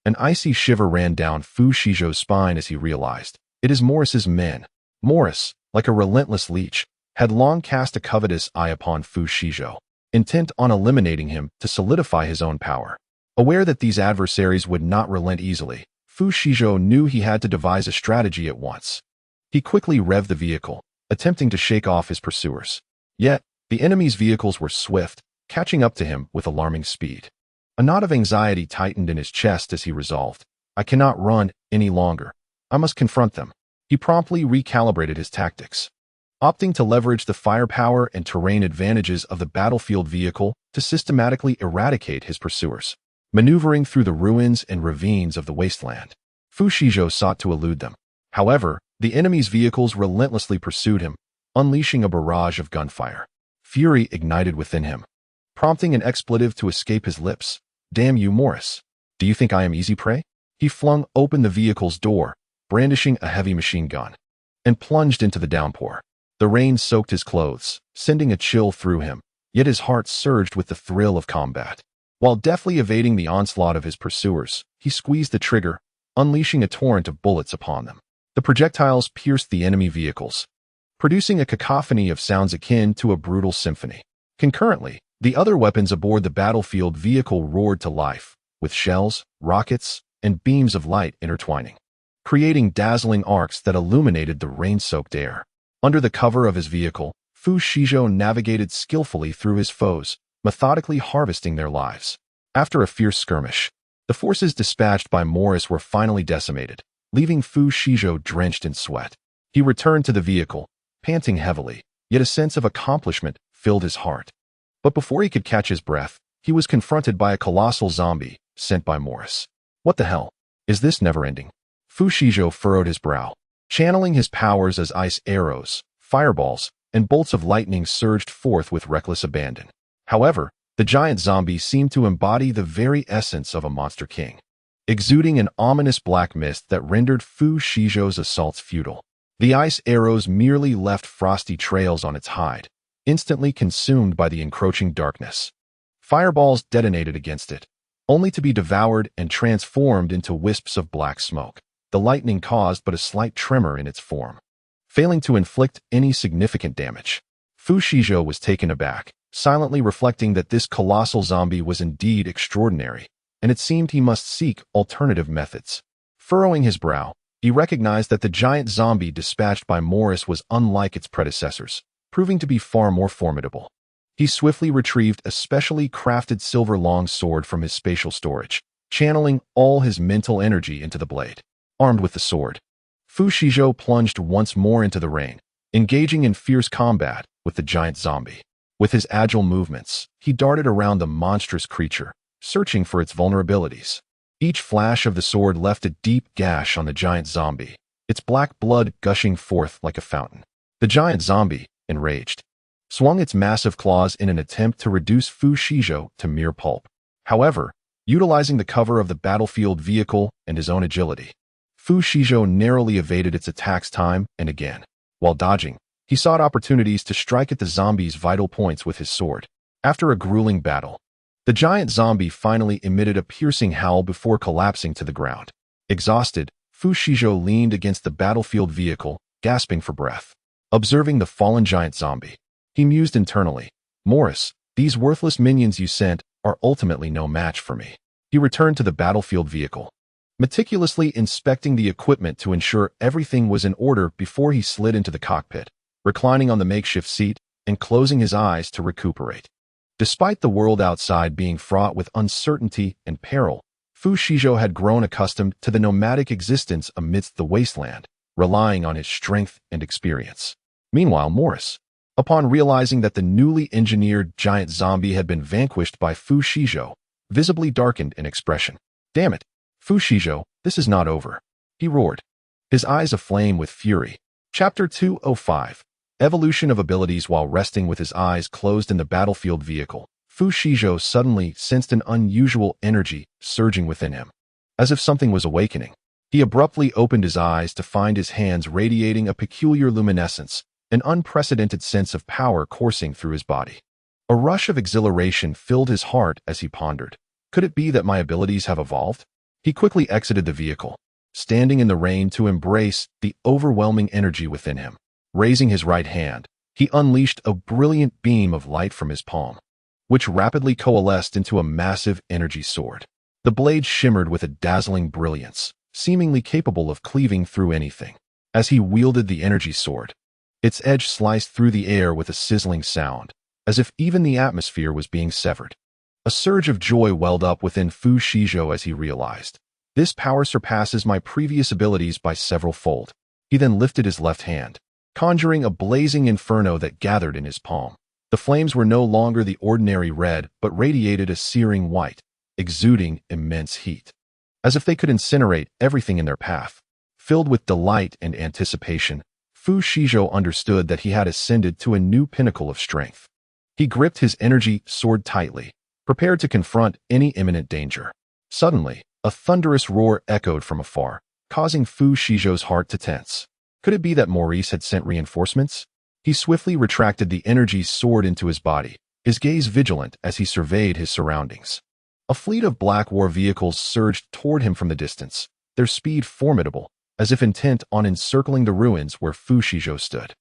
An icy shiver ran down Fu Shizhou's spine as he realized, it is Morris's men. Morris, like a relentless leech, had long cast a covetous eye upon Fu Shizhou, intent on eliminating him to solidify his own power. Aware that these adversaries would not relent easily, Fu Shizhou knew he had to devise a strategy at once. He quickly revved the vehicle, attempting to shake off his pursuers. Yet, the enemy's vehicles were swift, catching up to him with alarming speed. A knot of anxiety tightened in his chest as he resolved, I cannot run any longer. I must confront them. He promptly recalibrated his tactics, opting to leverage the firepower and terrain advantages of the battlefield vehicle to systematically eradicate his pursuers. Maneuvering through the ruins and ravines of the wasteland, Fu Shizhou sought to elude them. However, the enemy's vehicles relentlessly pursued him, unleashing a barrage of gunfire. Fury ignited within him, prompting an expletive to escape his lips. Damn you, Morris. Do you think I am easy prey? He flung open the vehicle's door, brandishing a heavy machine gun, and plunged into the downpour. The rain soaked his clothes, sending a chill through him, yet his heart surged with the thrill of combat. While deftly evading the onslaught of his pursuers, he squeezed the trigger, unleashing a torrent of bullets upon them. The projectiles pierced the enemy vehicles, producing a cacophony of sounds akin to a brutal symphony. Concurrently, the other weapons aboard the battlefield vehicle roared to life, with shells, rockets, and beams of light intertwining, creating dazzling arcs that illuminated the rain-soaked air. Under the cover of his vehicle, Fu Shizhou navigated skillfully through his foes, methodically harvesting their lives. After a fierce skirmish, The forces dispatched by Morris were finally decimated, leaving Fu Shizhou drenched in sweat. He returned to the vehicle, panting heavily, yet a sense of accomplishment filled his heart. But before he could catch his breath, he was confronted by a colossal zombie sent by Morris. What the hell? Is this never ending? Fu Shizhou furrowed his brow. Channeling his powers as ice arrows, fireballs, and bolts of lightning surged forth with reckless abandon. However, the giant zombie seemed to embody the very essence of a monster king, exuding an ominous black mist that rendered Fu Shizhou's assaults futile. The ice arrows merely left frosty trails on its hide, instantly consumed by the encroaching darkness. Fireballs detonated against it, only to be devoured and transformed into wisps of black smoke. The lightning caused but a slight tremor in its form, failing to inflict any significant damage. Fu Shizhou was taken aback, silently reflecting that this colossal zombie was indeed extraordinary, and it seemed he must seek alternative methods. Furrowing his brow, he recognized that the giant zombie dispatched by Morris was unlike its predecessors, proving to be far more formidable. He swiftly retrieved a specially crafted silver long sword from his spatial storage, channeling all his mental energy into the blade. Armed with the sword, Fu Shizhou plunged once more into the rain, engaging in fierce combat with the giant zombie. With his agile movements, he darted around the monstrous creature, searching for its vulnerabilities. Each flash of the sword left a deep gash on the giant zombie, its black blood gushing forth like a fountain. The giant zombie, enraged, swung its massive claws in an attempt to reduce Fu Shizhou to mere pulp. However, utilizing the cover of the battlefield vehicle and his own agility, Fu Shizhou narrowly evaded its attacks time and again. While dodging, he sought opportunities to strike at the zombie's vital points with his sword. After a grueling battle, the giant zombie finally emitted a piercing howl before collapsing to the ground. Exhausted, Fu Shizhou leaned against the battlefield vehicle, gasping for breath. Observing the fallen giant zombie, he mused internally, "Morris, these worthless minions you sent are ultimately no match for me." He returned to the battlefield vehicle, meticulously inspecting the equipment to ensure everything was in order before he slid into the cockpit, reclining on the makeshift seat and closing his eyes to recuperate. Despite the world outside being fraught with uncertainty and peril, Fu Shizhou had grown accustomed to the nomadic existence amidst the wasteland, relying on his strength and experience. Meanwhile, Morris, upon realizing that the newly engineered giant zombie had been vanquished by Fu Shizhou, visibly darkened in expression. "Damn it, Fu Shizhou, this is not over," he roared, his eyes aflame with fury. Chapter 205. Evolution of Abilities. While resting with his eyes closed in the battlefield vehicle, Fu Shizhou suddenly sensed an unusual energy surging within him. As if something was awakening, he abruptly opened his eyes to find his hands radiating a peculiar luminescence, an unprecedented sense of power coursing through his body. A rush of exhilaration filled his heart as he pondered, "Could it be that my abilities have evolved?" He quickly exited the vehicle, standing in the rain to embrace the overwhelming energy within him. Raising his right hand, he unleashed a brilliant beam of light from his palm, which rapidly coalesced into a massive energy sword. The blade shimmered with a dazzling brilliance, seemingly capable of cleaving through anything. As he wielded the energy sword, its edge sliced through the air with a sizzling sound, as if even the atmosphere was being severed. A surge of joy welled up within Fu Shizhou as he realized, "This power surpasses my previous abilities by several fold." He then lifted his left hand, conjuring a blazing inferno that gathered in his palm. The flames were no longer the ordinary red, but radiated a searing white, exuding immense heat, as if they could incinerate everything in their path. Filled with delight and anticipation, Fu Shizhou understood that he had ascended to a new pinnacle of strength. He gripped his energy sword tightly, prepared to confront any imminent danger. Suddenly, a thunderous roar echoed from afar, causing Fu Shizhou's heart to tense. Could it be that Maurice had sent reinforcements? He swiftly retracted the energy sword into his body, his gaze vigilant as he surveyed his surroundings. A fleet of black war vehicles surged toward him from the distance, their speed formidable, as if intent on encircling the ruins where Fu Shizhou stood.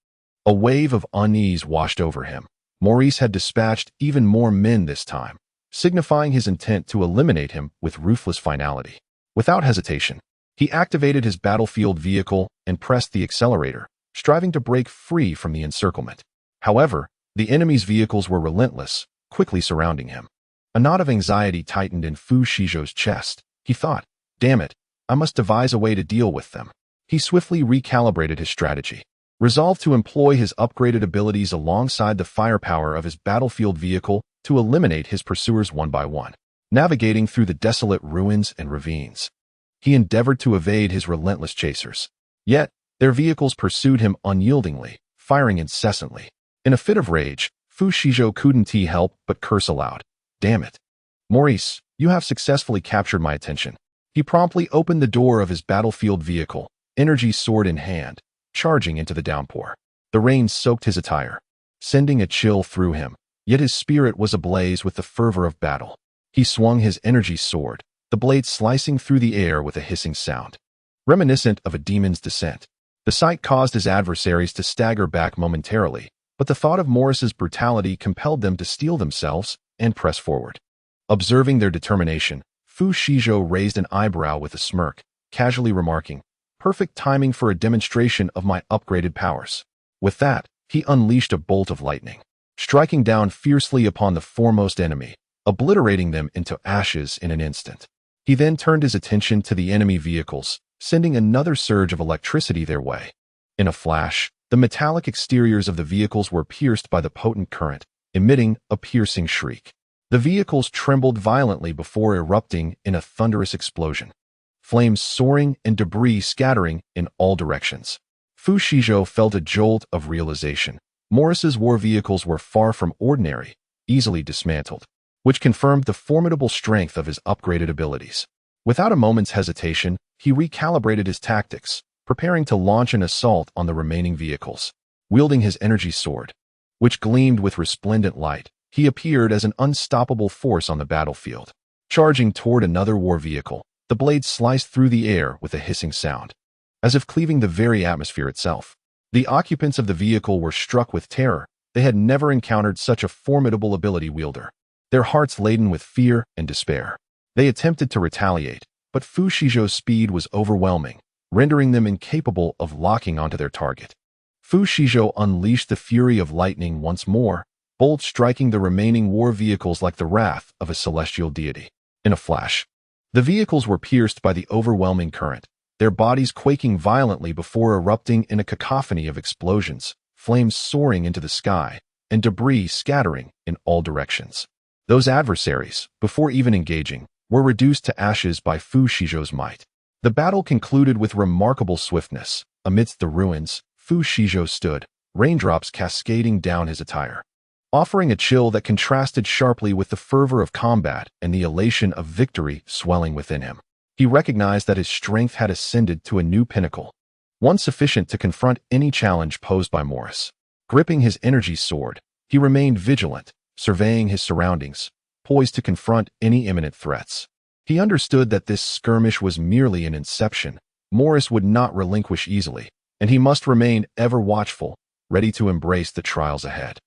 A wave of unease washed over him. Maurice had dispatched even more men this time, signifying his intent to eliminate him with ruthless finality. Without hesitation, he activated his battlefield vehicle and pressed the accelerator, striving to break free from the encirclement. However, the enemy's vehicles were relentless, quickly surrounding him. A knot of anxiety tightened in Fu Shizhou's chest, He thought, damn it, I must devise a way to deal with them. He swiftly recalibrated his strategy, resolved to employ his upgraded abilities alongside the firepower of his battlefield vehicle to eliminate his pursuers one by one. Navigating through the desolate ruins and ravines, he endeavored to evade his relentless chasers. Yet, their vehicles pursued him unyieldingly, firing incessantly. In a fit of rage, Fu Shizhou couldn't help but curse aloud. Damn it. Maurice, you have successfully captured my attention. He promptly opened the door of his battlefield vehicle, energy sword in hand, charging into the downpour. The rain soaked his attire, sending a chill through him, yet his spirit was ablaze with the fervor of battle. He swung his energy sword, the blade slicing through the air with a hissing sound, reminiscent of a demon's descent. The sight caused his adversaries to stagger back momentarily, but the thought of Morris's brutality compelled them to steel themselves and press forward. Observing their determination, Fu Shizhou raised an eyebrow with a smirk, casually remarking, "Perfect timing for a demonstration of my upgraded powers." With that, he unleashed a bolt of lightning, striking down fiercely upon the foremost enemy, obliterating them into ashes in an instant. He then turned his attention to the enemy vehicles, sending another surge of electricity their way. In a flash, the metallic exteriors of the vehicles were pierced by the potent current, emitting a piercing shriek. The vehicles trembled violently before erupting in a thunderous explosion, flames soaring and debris scattering in all directions. Fu Shizhou felt a jolt of realization. Morris's war vehicles were far from ordinary, easily dismantled, which confirmed the formidable strength of his upgraded abilities. Without a moment's hesitation, he recalibrated his tactics, preparing to launch an assault on the remaining vehicles. Wielding his energy sword, which gleamed with resplendent light, he appeared as an unstoppable force on the battlefield. Charging toward another war vehicle, the blade sliced through the air with a hissing sound, as if cleaving the very atmosphere itself. The occupants of the vehicle were struck with terror. They had never encountered such a formidable ability wielder, their hearts laden with fear and despair. They attempted to retaliate, but Fu Shizhou's speed was overwhelming, rendering them incapable of locking onto their target. Fu Shizhou unleashed the fury of lightning once more, bolts striking the remaining war vehicles like the wrath of a celestial deity. In a flash, the vehicles were pierced by the overwhelming current, their bodies quaking violently before erupting in a cacophony of explosions, flames soaring into the sky, and debris scattering in all directions. Those adversaries, before even engaging, were reduced to ashes by Fu Shizhou's might. The battle concluded with remarkable swiftness. Amidst the ruins, Fu Shizhou stood, raindrops cascading down his attire, offering a chill that contrasted sharply with the fervor of combat and the elation of victory swelling within him. He recognized that his strength had ascended to a new pinnacle, one sufficient to confront any challenge posed by Morris. Gripping his energy sword, he remained vigilant, surveying his surroundings, poised to confront any imminent threats. He understood that this skirmish was merely an inception. Morris would not relinquish easily, and he must remain ever watchful, ready to embrace the trials ahead.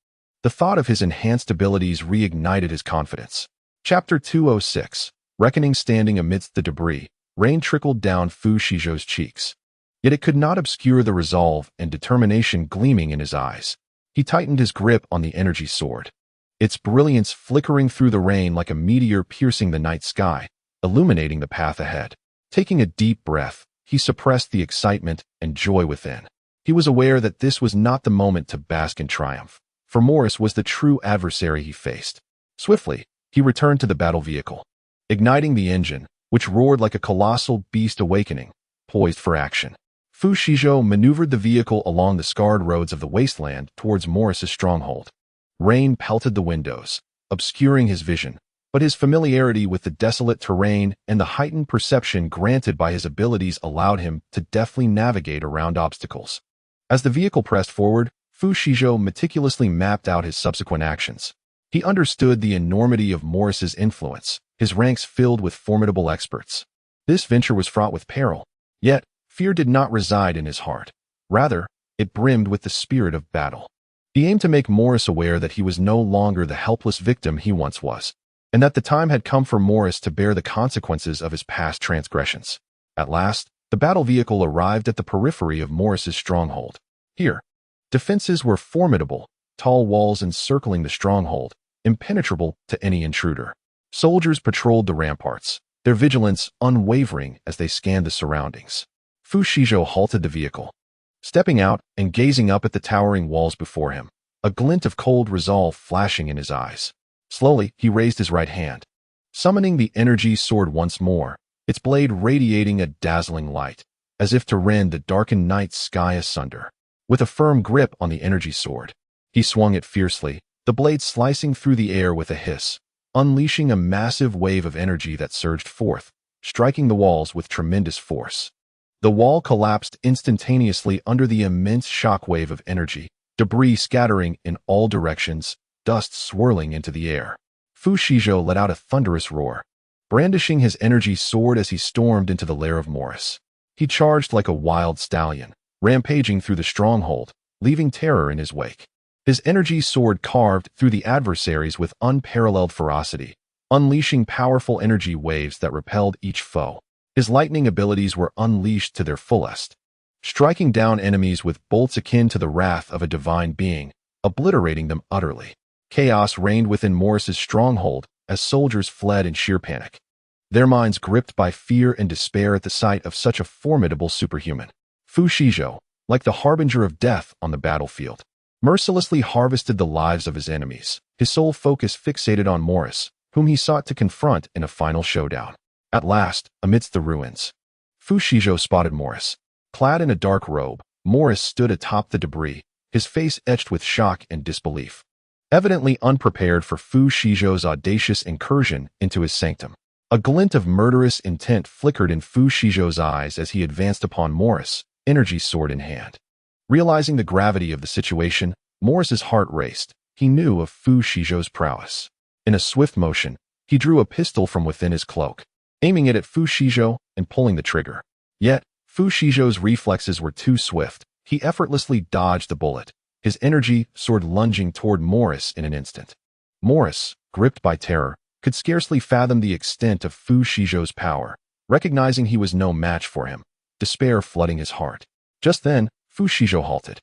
The thought of his enhanced abilities reignited his confidence. Chapter 206. Reckoning. Standing amidst the debris, rain trickled down Fu Shizhou's cheeks. Yet it could not obscure the resolve and determination gleaming in his eyes. He tightened his grip on the energy sword, its brilliance flickering through the rain like a meteor piercing the night sky, illuminating the path ahead. Taking a deep breath, he suppressed the excitement and joy within. He was aware that this was not the moment to bask in triumph, for Morris was the true adversary he faced. Swiftly, he returned to the battle vehicle, igniting the engine, which roared like a colossal beast awakening, poised for action. Fu Shizhou maneuvered the vehicle along the scarred roads of the wasteland towards Morris's stronghold. Rain pelted the windows, obscuring his vision, but his familiarity with the desolate terrain and the heightened perception granted by his abilities allowed him to deftly navigate around obstacles. As the vehicle pressed forward, Fu Shizhou meticulously mapped out his subsequent actions. He understood the enormity of Morris's influence, his ranks filled with formidable experts. This venture was fraught with peril, yet fear did not reside in his heart. Rather, it brimmed with the spirit of battle. He aimed to make Morris aware that he was no longer the helpless victim he once was, and that the time had come for Morris to bear the consequences of his past transgressions. At last, the battle vehicle arrived at the periphery of Morris's stronghold. Here, defenses were formidable, tall walls encircling the stronghold, impenetrable to any intruder. Soldiers patrolled the ramparts, their vigilance unwavering as they scanned the surroundings. Fu Shizhou halted the vehicle, stepping out and gazing up at the towering walls before him, a glint of cold resolve flashing in his eyes. Slowly, he raised his right hand, summoning the energy sword once more, its blade radiating a dazzling light, as if to rend the darkened night sky asunder. With a firm grip on the energy sword, he swung it fiercely, the blade slicing through the air with a hiss, unleashing a massive wave of energy that surged forth, striking the walls with tremendous force. The wall collapsed instantaneously under the immense shockwave of energy, debris scattering in all directions, dust swirling into the air. Fu Shizhou let out a thunderous roar, brandishing his energy sword as he stormed into the lair of Morris. He charged like a wild stallion, rampaging through the stronghold, leaving terror in his wake. His energy sword carved through the adversaries with unparalleled ferocity, unleashing powerful energy waves that repelled each foe. His lightning abilities were unleashed to their fullest, striking down enemies with bolts akin to the wrath of a divine being, obliterating them utterly. Chaos reigned within Morris's stronghold as soldiers fled in sheer panic, their minds gripped by fear and despair at the sight of such a formidable superhuman. Fu Shizhou, like the harbinger of death on the battlefield, mercilessly harvested the lives of his enemies, his sole focus fixated on Morris, whom he sought to confront in a final showdown. At last, amidst the ruins, Fu Shizhou spotted Morris. Clad in a dark robe, Morris stood atop the debris, his face etched with shock and disbelief, evidently unprepared for Fu Shizhou's audacious incursion into his sanctum. A glint of murderous intent flickered in Fu Shizhou's eyes as he advanced upon Morris, energy sword in hand. Realizing the gravity of the situation, Morris's heart raced. He knew of Fu Shizhou's prowess. In a swift motion, he drew a pistol from within his cloak, aiming it at Fu Shizhou and pulling the trigger. Yet, Fu Shizhou's reflexes were too swift. He effortlessly dodged the bullet, his energy sword lunging toward Morris in an instant. Morris, gripped by terror, could scarcely fathom the extent of Fu Shizhou's power, recognizing he was no match for him, despair flooding his heart. Just then, Fu Shizhou halted,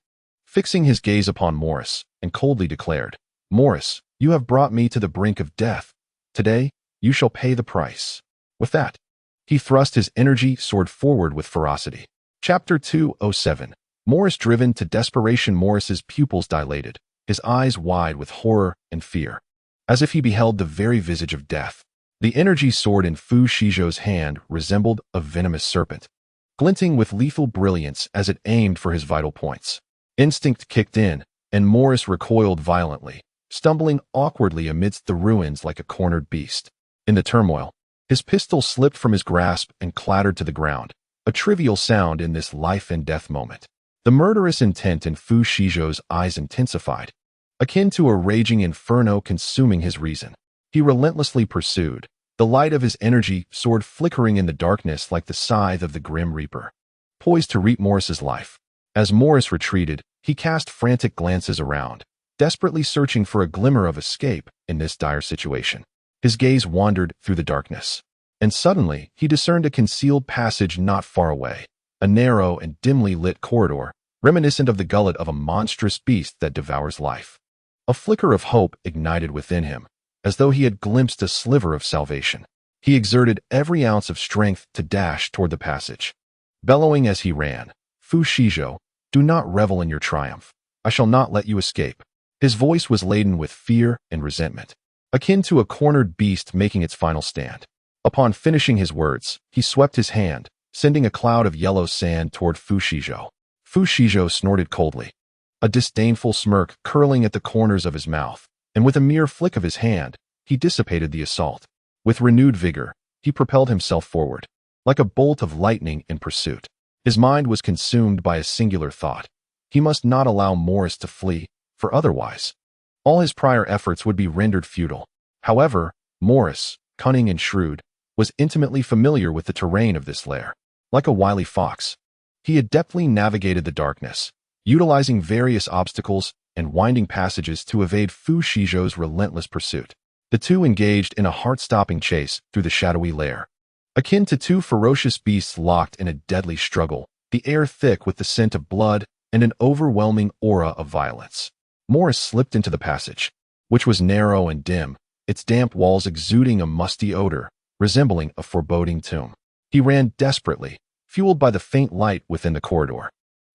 fixing his gaze upon Morris, and coldly declared, "Morris, you have brought me to the brink of death. Today, you shall pay the price." With that, he thrust his energy sword forward with ferocity. Chapter 207. Morris driven to desperation. Morris's pupils dilated, his eyes wide with horror and fear, as if he beheld the very visage of death. The energy sword in Fu Shizhou's hand resembled a venomous serpent, glinting with lethal brilliance as it aimed for his vital points. Instinct kicked in, and Morris recoiled violently, stumbling awkwardly amidst the ruins like a cornered beast. In the turmoil, his pistol slipped from his grasp and clattered to the ground, a trivial sound in this life-and-death moment. The murderous intent in Fu Shizhou's eyes intensified, akin to a raging inferno consuming his reason. He relentlessly pursued, the light of his energy sword flickering in the darkness like the scythe of the Grim Reaper, poised to reap Morris's life. As Morris retreated, he cast frantic glances around, desperately searching for a glimmer of escape in this dire situation. His gaze wandered through the darkness, and suddenly he discerned a concealed passage not far away, a narrow and dimly lit corridor, reminiscent of the gullet of a monstrous beast that devours life. A flicker of hope ignited within him, as though he had glimpsed a sliver of salvation. He exerted every ounce of strength to dash toward the passage, bellowing as he ran, "Fu Shizhou, do not revel in your triumph. I shall not let you escape." His voice was laden with fear and resentment, akin to a cornered beast making its final stand. Upon finishing his words, he swept his hand, sending a cloud of yellow sand toward Fu Shizhou. Fu Shizhou snorted coldly, a disdainful smirk curling at the corners of his mouth, and with a mere flick of his hand, he dissipated the assault. With renewed vigor, he propelled himself forward, like a bolt of lightning in pursuit. His mind was consumed by a singular thought. He must not allow Morris to flee, for otherwise, all his prior efforts would be rendered futile. However, Morris, cunning and shrewd, was intimately familiar with the terrain of this lair. Like a wily fox, he adeptly navigated the darkness, utilizing various obstacles and winding passages to evade Fu Shizhou's relentless pursuit. The two engaged in a heart-stopping chase through the shadowy lair, akin to two ferocious beasts locked in a deadly struggle, the air thick with the scent of blood and an overwhelming aura of violence. Morris slipped into the passage, which was narrow and dim, its damp walls exuding a musty odor, resembling a foreboding tomb. He ran desperately, fueled by the faint light within the corridor,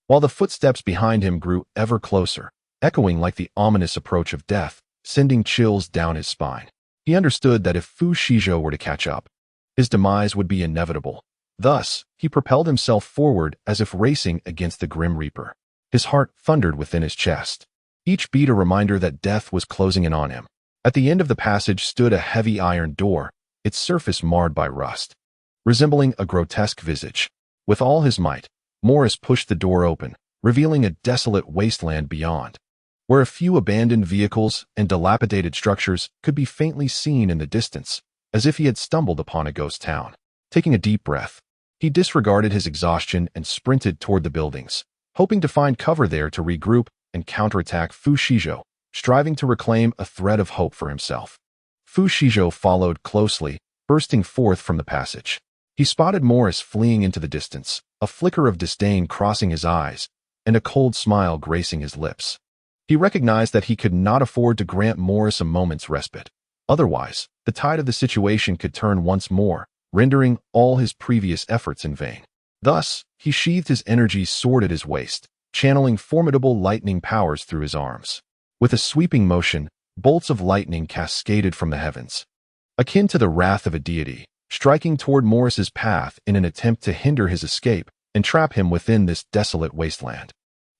while the footsteps behind him grew ever closer, echoing like the ominous approach of death, sending chills down his spine. He understood that if Fu Shizhou were to catch up, his demise would be inevitable. Thus, he propelled himself forward as if racing against the Grim Reaper. His heart thundered within his chest, each beat a reminder that death was closing in on him. At the end of the passage stood a heavy iron door, its surface marred by rust, resembling a grotesque visage. With all his might, Morris pushed the door open, revealing a desolate wasteland beyond, where a few abandoned vehicles and dilapidated structures could be faintly seen in the distance, as if he had stumbled upon a ghost town. Taking a deep breath, he disregarded his exhaustion and sprinted toward the buildings, hoping to find cover there to regroup and counterattack Fu Shizhou, striving to reclaim a thread of hope for himself. Fu Shizhou followed closely, bursting forth from the passage. He spotted Morris fleeing into the distance, a flicker of disdain crossing his eyes, and a cold smile gracing his lips. He recognized that he could not afford to grant Morris a moment's respite. Otherwise, the tide of the situation could turn once more, rendering all his previous efforts in vain. Thus, he sheathed his energy sword at his waist, channeling formidable lightning powers through his arms. With a sweeping motion, bolts of lightning cascaded from the heavens, akin to the wrath of a deity, striking toward Morris's path in an attempt to hinder his escape and trap him within this desolate wasteland.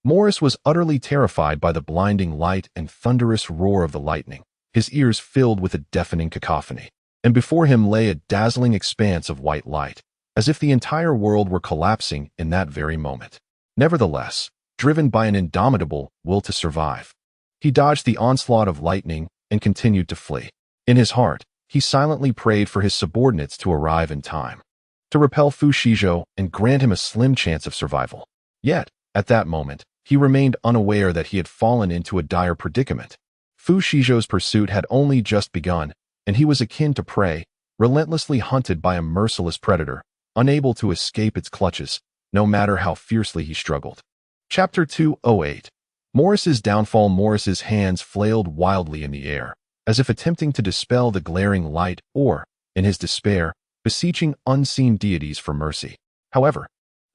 Morris was utterly terrified by the blinding light and thunderous roar of the lightning, his ears filled with a deafening cacophony, and before him lay a dazzling expanse of white light, as if the entire world were collapsing in that very moment. Nevertheless, driven by an indomitable will to survive, he dodged the onslaught of lightning and continued to flee. In his heart, he silently prayed for his subordinates to arrive in time, to repel Fu Shizhou and grant him a slim chance of survival. Yet, at that moment, he remained unaware that he had fallen into a dire predicament. Fu Shizhou's pursuit had only just begun, and he was akin to prey, relentlessly hunted by a merciless predator, unable to escape its clutches, no matter how fiercely he struggled. Chapter 208. Morris's downfall. Morris's hands flailed wildly in the air, as if attempting to dispel the glaring light or, in his despair, beseeching unseen deities for mercy. However,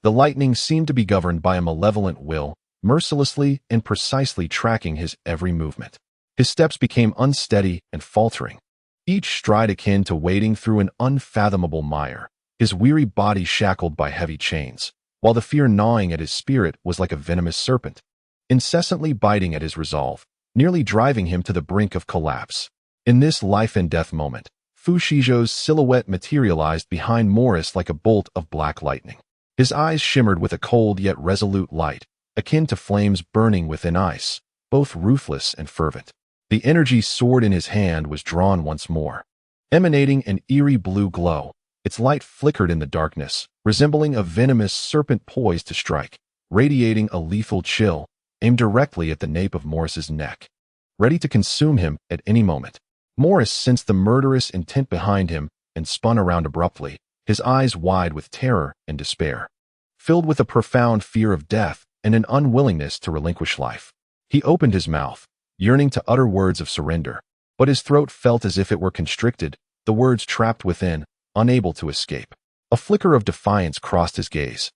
the lightning seemed to be governed by a malevolent will, mercilessly and precisely tracking his every movement. His steps became unsteady and faltering, each stride akin to wading through an unfathomable mire, his weary body shackled by heavy chains, while the fear gnawing at his spirit was like a venomous serpent, incessantly biting at his resolve, nearly driving him to the brink of collapse. In this life-and-death moment, Fu Shizhou's silhouette materialized behind Morris like a bolt of black lightning. His eyes shimmered with a cold yet resolute light, akin to flames burning within ice, both ruthless and fervent. The energy sword in his hand was drawn once more, emanating an eerie blue glow. Its light flickered in the darkness, resembling a venomous serpent poised to strike, radiating a lethal chill, aimed directly at the nape of Morris's neck, ready to consume him at any moment. Morris sensed the murderous intent behind him and spun around abruptly, his eyes wide with terror and despair, filled with a profound fear of death and an unwillingness to relinquish life. He opened his mouth, yearning to utter words of surrender, but his throat felt as if it were constricted, the words trapped within, unable to escape. A flicker of defiance crossed his gaze,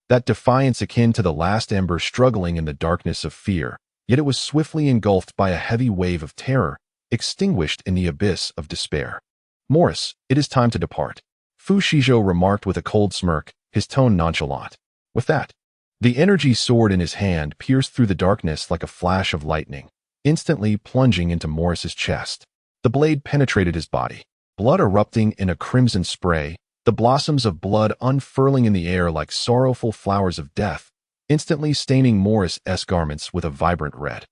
that defiance akin to the last ember struggling in the darkness of fear, yet it was swiftly engulfed by a heavy wave of terror, extinguished in the abyss of despair. "Morris, it is time to depart," Fu Shizhou remarked with a cold smirk, his tone nonchalant. With that, the energy sword in his hand pierced through the darkness like a flash of lightning, instantly plunging into Morris's chest. The blade penetrated his body, blood erupting in a crimson spray, the blossoms of blood unfurling in the air like sorrowful flowers of death, instantly staining Morris's garments with a vibrant red.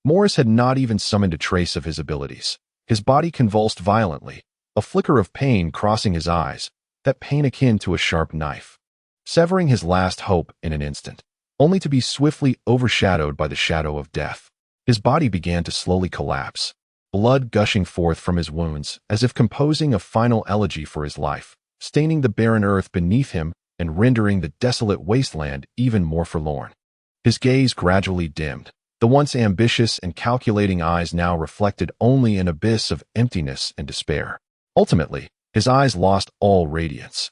Morris had not even summoned a trace of his abilities. His body convulsed violently, a flicker of pain crossing his eyes, that pain akin to a sharp knife, severing his last hope in an instant, only to be swiftly overshadowed by the shadow of death. His body began to slowly collapse, blood gushing forth from his wounds as if composing a final elegy for his life, staining the barren earth beneath him and rendering the desolate wasteland even more forlorn. His gaze gradually dimmed, the once ambitious and calculating eyes now reflected only an abyss of emptiness and despair. Ultimately, His eyes lost all radiance.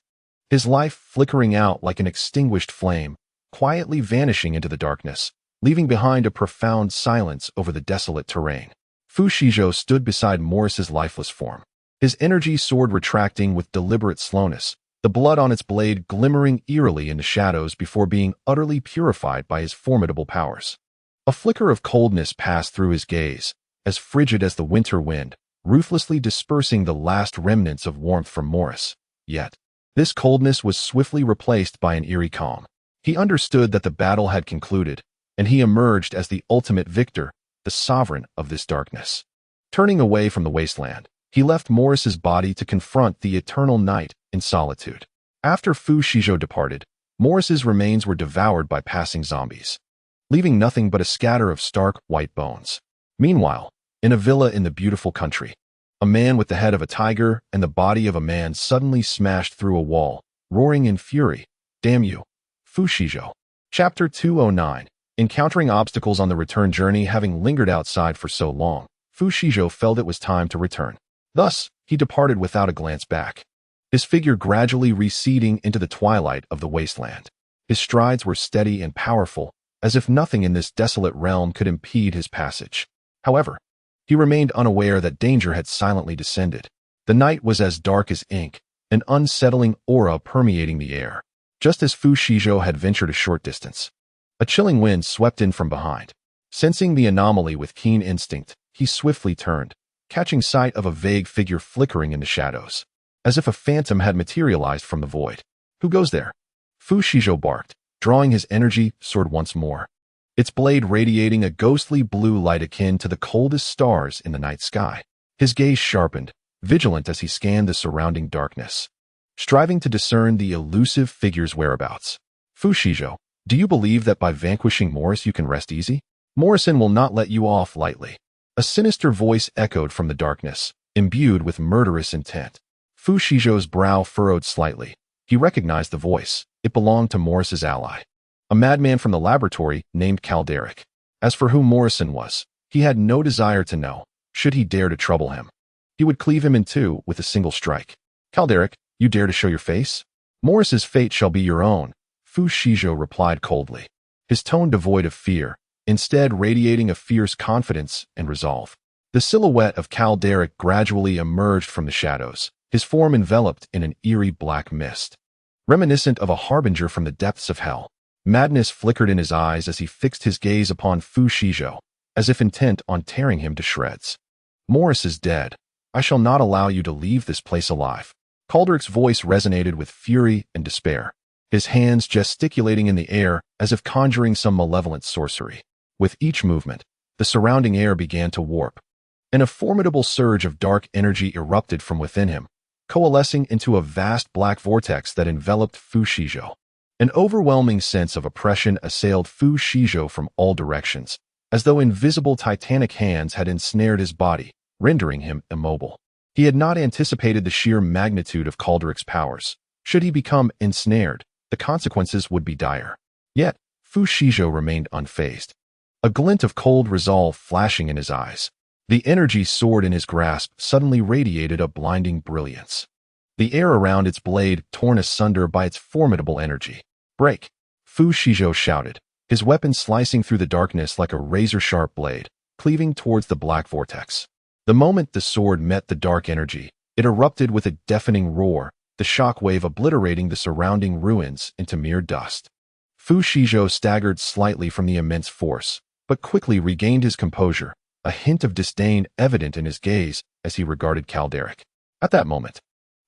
His life flickering out like an extinguished flame, quietly vanishing into the darkness, leaving behind a profound silence over the desolate terrain. Fu Shizhou stood beside Morris's lifeless form. His energy sword retracting with deliberate slowness, the blood on its blade glimmering eerily in the shadows before being utterly purified by his formidable powers. A flicker of coldness passed through his gaze, as frigid as the winter wind, ruthlessly dispersing the last remnants of warmth from Morris. Yet, this coldness was swiftly replaced by an eerie calm. He understood that the battle had concluded, and he emerged as the ultimate victor, the sovereign of this darkness. Turning away from the wasteland, he left Morris's body to confront the eternal night in solitude. After Fu Shizhou departed, Morris's remains were devoured by passing zombies, leaving nothing but a scatter of stark white bones. Meanwhile, in a villa in the beautiful country, a man with the head of a tiger and the body of a man suddenly smashed through a wall, roaring in fury, "Damn you, Fu Shizhou." Chapter 209. Encountering obstacles on the return journey. Having lingered outside for so long, Fu Shizhou felt it was time to return. Thus, he departed without a glance back, his figure gradually receding into the twilight of the wasteland. His strides were steady and powerful, as if nothing in this desolate realm could impede his passage. However, he remained unaware that danger had silently descended. The night was as dark as ink, an unsettling aura permeating the air. Just as Fu Shizhou had ventured a short distance, a chilling wind swept in from behind. Sensing the anomaly with keen instinct, he swiftly turned, catching sight of a vague figure flickering in the shadows, as if a phantom had materialized from the void. "Who goes there?" Fu Shizhou barked, drawing his energy sword once more, its blade radiating a ghostly blue light akin to the coldest stars in the night sky. His gaze sharpened, vigilant as he scanned the surrounding darkness, striving to discern the elusive figure's whereabouts. "Fu Shizhou, do you believe that by vanquishing Morris you can rest easy? Morrison will not let you off lightly." A sinister voice echoed from the darkness, imbued with murderous intent. Fu Shizhou's brow furrowed slightly. He recognized the voice. It belonged to Morris's ally, a madman from the laboratory named Calderic. As for who Morrison was, he had no desire to know. Should he dare to trouble him, he would cleave him in two with a single strike. "Calderic, you dare to show your face? Morris's fate shall be your own," Fu Shizhou replied coldly, his tone devoid of fear, instead radiating a fierce confidence and resolve. The silhouette of Calderic gradually emerged from the shadows, his form enveloped in an eerie black mist, reminiscent of a harbinger from the depths of hell. Madness flickered in his eyes as he fixed his gaze upon Fu Shizhou, as if intent on tearing him to shreds. "Morris is dead. I shall not allow you to leave this place alive." Calderic's voice resonated with fury and despair, his hands gesticulating in the air as if conjuring some malevolent sorcery. With each movement, the surrounding air began to warp, and a formidable surge of dark energy erupted from within him, coalescing into a vast black vortex that enveloped Fu Shizhou. An overwhelming sense of oppression assailed Fu Shizhou from all directions, as though invisible titanic hands had ensnared his body, rendering him immobile. He had not anticipated the sheer magnitude of Calderic's powers. Should he become ensnared, the consequences would be dire. Yet, Fu Shizhou remained unfazed, a glint of cold resolve flashing in his eyes. The energy sword in his grasp suddenly radiated a blinding brilliance, the air around its blade torn asunder by its formidable energy. "Break!" Fu Shizhou shouted, his weapon slicing through the darkness like a razor-sharp blade, cleaving towards the black vortex. The moment the sword met the dark energy, it erupted with a deafening roar, the shockwave obliterating the surrounding ruins into mere dust. Fu Shizhou staggered slightly from the immense force, but quickly regained his composure, a hint of disdain evident in his gaze as he regarded Calderic. At that moment,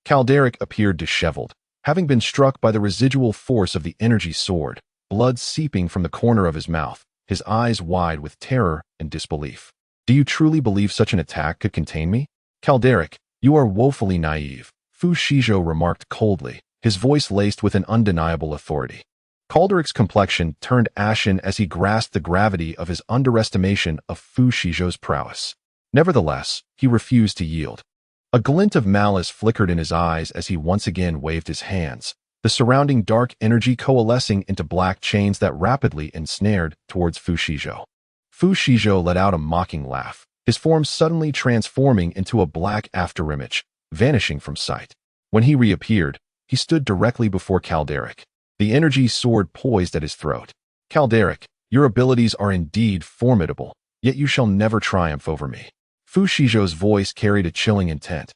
Calderic appeared disheveled, having been struck by the residual force of the energy sword, blood seeping from the corner of his mouth, his eyes wide with terror and disbelief. "Do you truly believe such an attack could contain me? Calderic, you are woefully naive," Fu Shizhou remarked coldly, his voice laced with an undeniable authority. Calderic's complexion turned ashen as he grasped the gravity of his underestimation of Fu Shizhou's prowess. Nevertheless, he refused to yield. A glint of malice flickered in his eyes as he once again waved his hands, the surrounding dark energy coalescing into black chains that rapidly ensnared towards Fu Shizhou. Fu Shizhou let out a mocking laugh, his form suddenly transforming into a black afterimage, vanishing from sight. When he reappeared, he stood directly before Calderic, the energy sword poised at his throat. Calderic, your abilities are indeed formidable, yet you shall never triumph over me. Fu Shizhou's voice carried a chilling intent.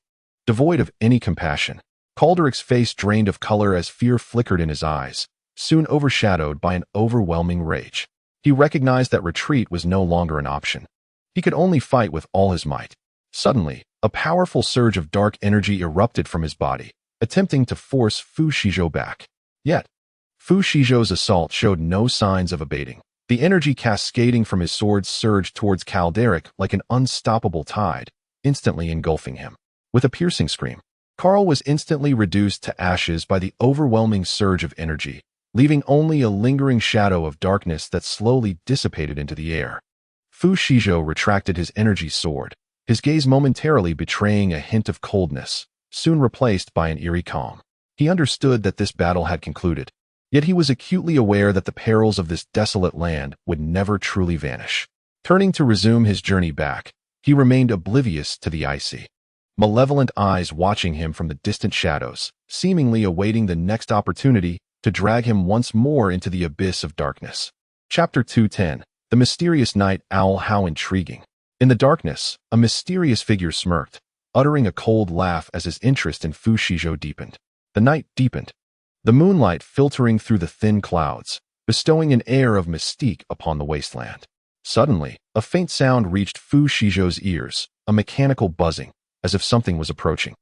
Devoid of any compassion, Calderic's face drained of color as fear flickered in his eyes, soon overshadowed by an overwhelming rage. He recognized that retreat was no longer an option. He could only fight with all his might. Suddenly, a powerful surge of dark energy erupted from his body, attempting to force Fu Shizhou back. Yet, Fu Shizhou's assault showed no signs of abating. The energy cascading from his sword surged towards Calderic like an unstoppable tide, instantly engulfing him. With a piercing scream, Carl was instantly reduced to ashes by the overwhelming surge of energy, leaving only a lingering shadow of darkness that slowly dissipated into the air. Fu Shizhou retracted his energy sword, his gaze momentarily betraying a hint of coldness, soon replaced by an eerie calm. He understood that this battle had concluded, yet he was acutely aware that the perils of this desolate land would never truly vanish. Turning to resume his journey back, he remained oblivious to the icy, malevolent eyes watching him from the distant shadows, seemingly awaiting the next opportunity to drag him once more into the abyss of darkness. Chapter 210. The Mysterious Night Owl. How intriguing. In the darkness, a mysterious figure smirked, uttering a cold laugh as his interest in Fu Shizhou deepened. The night deepened, the moonlight filtering through the thin clouds, bestowing an air of mystique upon the wasteland. Suddenly, a faint sound reached Fu Shizhou's ears, a mechanical buzzing, as if something was approaching.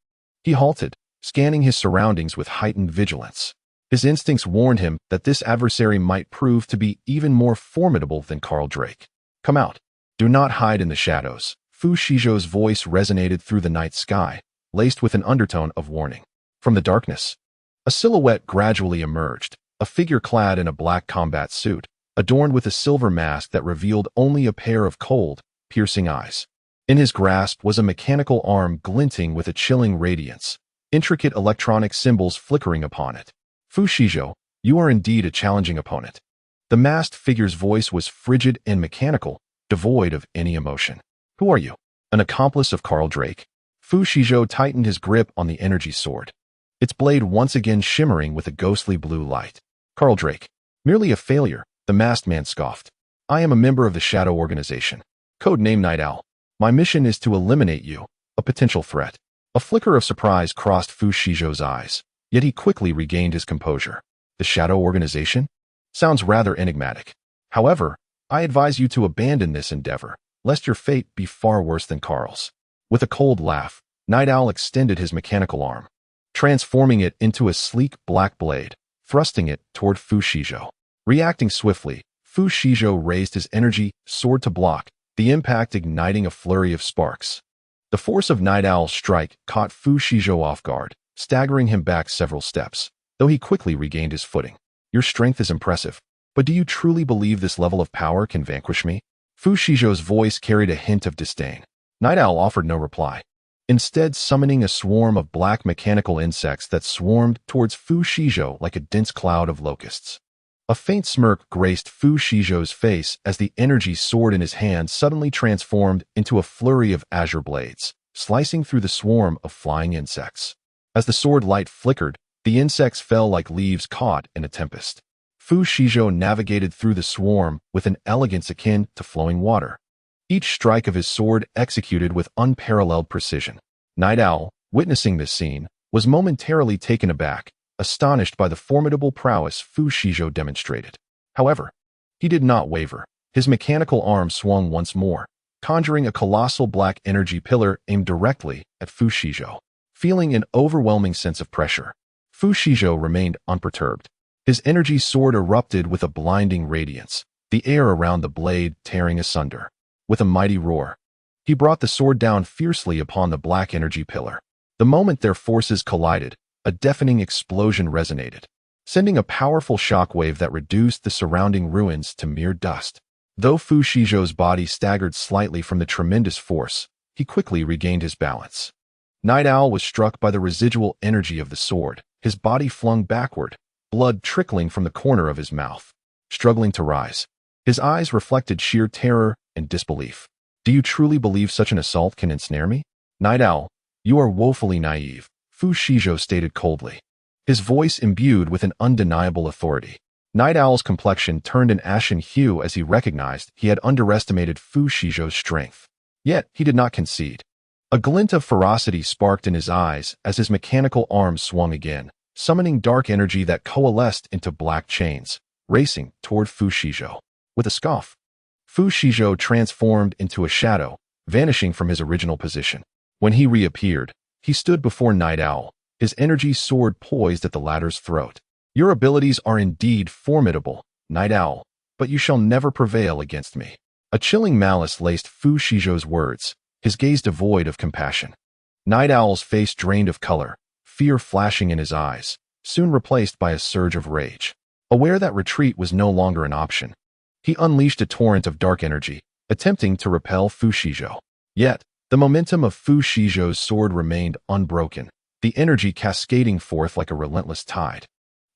He halted, scanning his surroundings with heightened vigilance. His instincts warned him that this adversary might prove to be even more formidable than Carl Drake. Come out. Do not hide in the shadows. Fu Shizhou's voice resonated through the night sky, laced with an undertone of warning. From the darkness, a silhouette gradually emerged, a figure clad in a black combat suit, adorned with a silver mask that revealed only a pair of cold, piercing eyes. In his grasp was a mechanical arm glinting with a chilling radiance, intricate electronic symbols flickering upon it. Fu Shizhou, you are indeed a challenging opponent. The masked figure's voice was frigid and mechanical, devoid of any emotion. Who are you? An accomplice of Carl Drake? Fu Shizhou tightened his grip on the energy sword, its blade once again shimmering with a ghostly blue light. Carl Drake. Merely a failure, the masked man scoffed. I am a member of the Shadow Organization. Codename Night Owl. My mission is to eliminate you, a potential threat. A flicker of surprise crossed Fu Shizhou's eyes, yet he quickly regained his composure. The Shadow Organization? Sounds rather enigmatic. However, I advise you to abandon this endeavor, lest your fate be far worse than Carl's. With a cold laugh, Night Owl extended his mechanical arm, transforming it into a sleek black blade, thrusting it toward Fu Shizhou. Reacting swiftly, Fu Shizhou raised his energy sword to block, the impact igniting a flurry of sparks. The force of Night Owl's strike caught Fu Shizhou off guard, staggering him back several steps, though he quickly regained his footing. Your strength is impressive, but do you truly believe this level of power can vanquish me? Fu Shizhou's voice carried a hint of disdain. Night Owl offered no reply, instead summoning a swarm of black mechanical insects that swarmed towards Fu Shizhou like a dense cloud of locusts. A faint smirk graced Fu Shizhou's face as the energy sword in his hand suddenly transformed into a flurry of azure blades, slicing through the swarm of flying insects. As the sword light flickered, the insects fell like leaves caught in a tempest. Fu Shizhou navigated through the swarm with an elegance akin to flowing water, each strike of his sword executed with unparalleled precision. Night Owl, witnessing this scene, was momentarily taken aback, astonished by the formidable prowess Fu Shizhou demonstrated. However, he did not waver. His mechanical arm swung once more, conjuring a colossal black energy pillar aimed directly at Fu Shizhou. Feeling an overwhelming sense of pressure, Fu Shizhou remained unperturbed. His energy sword erupted with a blinding radiance, the air around the blade tearing asunder. With a mighty roar, he brought the sword down fiercely upon the black energy pillar. The moment their forces collided, a deafening explosion resonated, sending a powerful shockwave that reduced the surrounding ruins to mere dust. Though Fu Shizhou's body staggered slightly from the tremendous force, he quickly regained his balance. Night Owl was struck by the residual energy of the sword, his body flung backward, blood trickling from the corner of his mouth. Struggling to rise, his eyes reflected sheer terror and disbelief. Do you truly believe such an assault can ensnare me? Night Owl, you are woefully naive. Fu Shizhou stated coldly, his voice imbued with an undeniable authority. Night Owl's complexion turned an ashen hue as he recognized he had underestimated Fu Shizhou's strength. Yet he did not concede. A glint of ferocity sparked in his eyes as his mechanical arms swung again, summoning dark energy that coalesced into black chains, racing toward Fu Shizhou. With a scoff, Fu Shizhou transformed into a shadow, vanishing from his original position. When he reappeared, he stood before Night Owl, his energy sword poised at the latter's throat. Your abilities are indeed formidable, Night Owl, but you shall never prevail against me. A chilling malice laced Fu Shizhou's words, his gaze devoid of compassion. Night Owl's face drained of color, fear flashing in his eyes, soon replaced by a surge of rage. Aware that retreat was no longer an option, he unleashed a torrent of dark energy, attempting to repel Fu Shizhou. Yet, the momentum of Fu Shizhou's sword remained unbroken, the energy cascading forth like a relentless tide,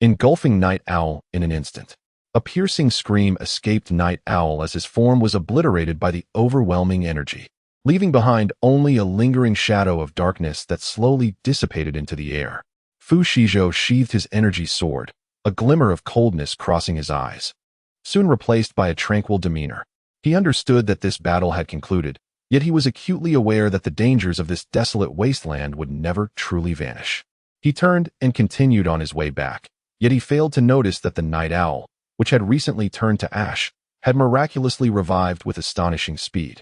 engulfing Night Owl in an instant. A piercing scream escaped Night Owl as his form was obliterated by the overwhelming energy, leaving behind only a lingering shadow of darkness that slowly dissipated into the air. Fu Shizhou sheathed his energy sword, a glimmer of coldness crossing his eyes, soon replaced by a tranquil demeanor. He understood that this battle had concluded, yet he was acutely aware that the dangers of this desolate wasteland would never truly vanish. He turned and continued on his way back, yet he failed to notice that the Night Owl, which had recently turned to ash, had miraculously revived with astonishing speed.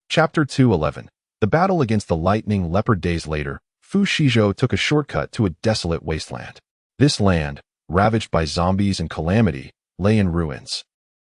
Chapter 211. The battle against the lightning leopard. Days later, Fu Shizhou took a shortcut to a desolate wasteland. This land, ravaged by zombies and calamity, lay in ruins,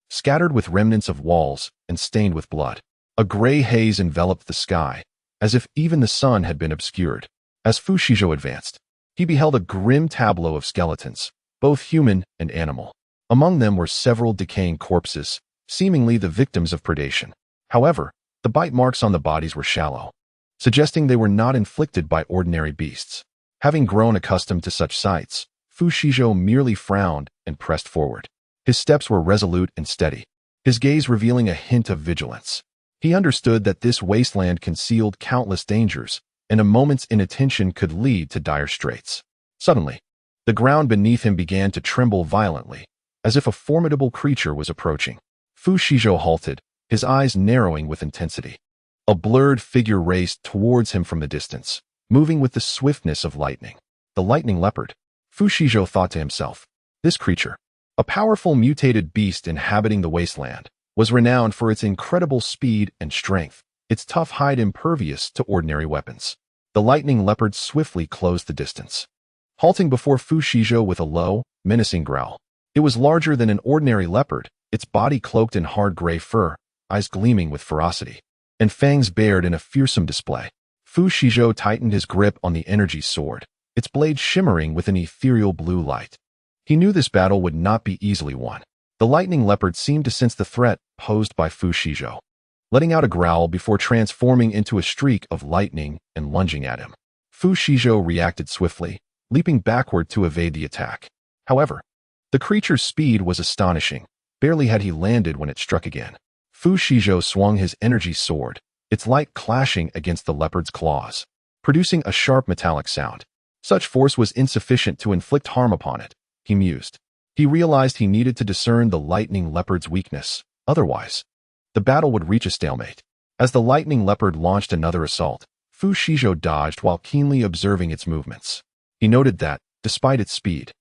scattered with remnants of walls and stained with blood. A gray haze enveloped the sky, as if even the sun had been obscured. As Fu Shizhou advanced, he beheld a grim tableau of skeletons, both human and animal. Among them were several decaying corpses, seemingly the victims of predation. However, the bite marks on the bodies were shallow, suggesting they were not inflicted by ordinary beasts. Having grown accustomed to such sights, Fu Shizhou merely frowned and pressed forward. His steps were resolute and steady, his gaze revealing a hint of vigilance. He understood that this wasteland concealed countless dangers, and a moment's inattention could lead to dire straits. Suddenly, the ground beneath him began to tremble violently, as if a formidable creature was approaching. Fu Shizhou halted, his eyes narrowing with intensity. A blurred figure raced towards him from the distance, moving with the swiftness of lightning. The lightning leopard, Fu Shizhou thought to himself. This creature, a powerful mutated beast inhabiting the wasteland, was renowned for its incredible speed and strength, its tough hide impervious to ordinary weapons. The lightning leopard swiftly closed the distance, halting before Fu Shizhou with a low, menacing growl. It was larger than an ordinary leopard, its body cloaked in hard gray fur, eyes gleaming with ferocity, and fangs bared in a fearsome display. Fu Shizhou tightened his grip on the energy sword, its blade shimmering with an ethereal blue light. He knew this battle would not be easily won. The lightning leopard seemed to sense the threat posed by Fu Shizhou, letting out a growl before transforming into a streak of lightning and lunging at him. Fu Shizhou reacted swiftly, leaping backward to evade the attack. However, the creature's speed was astonishing. Barely had he landed when it struck again. Fu Shizhou swung his energy sword, its light clashing against the leopard's claws, producing a sharp metallic sound. Such force was insufficient to inflict harm upon it, he mused. He realized he needed to discern the lightning leopard's weakness. Otherwise, the battle would reach a stalemate. As the lightning leopard launched another assault, Fu Shizhou dodged while keenly observing its movements. He noted that, despite its speed,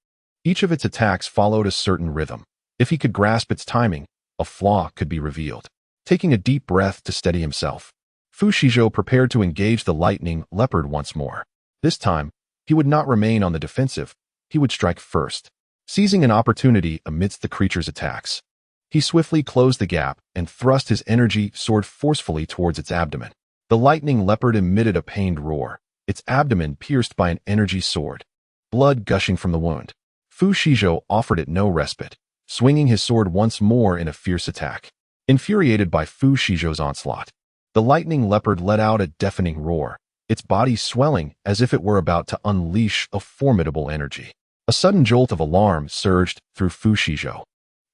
each of its attacks followed a certain rhythm. If he could grasp its timing, a flaw could be revealed. Taking a deep breath to steady himself, Fu Shizhou prepared to engage the lightning leopard once more. This time, he would not remain on the defensive. He would strike first, seizing an opportunity amidst the creature's attacks. He swiftly closed the gap and thrust his energy sword forcefully towards its abdomen. The lightning leopard emitted a pained roar, its abdomen pierced by an energy sword, blood gushing from the wound. Fu Shizhou offered it no respite, swinging his sword once more in a fierce attack. Infuriated by Fu Shizhou's onslaught, the lightning leopard let out a deafening roar, its body swelling as if it were about to unleash a formidable energy. A sudden jolt of alarm surged through Fu Shizhou.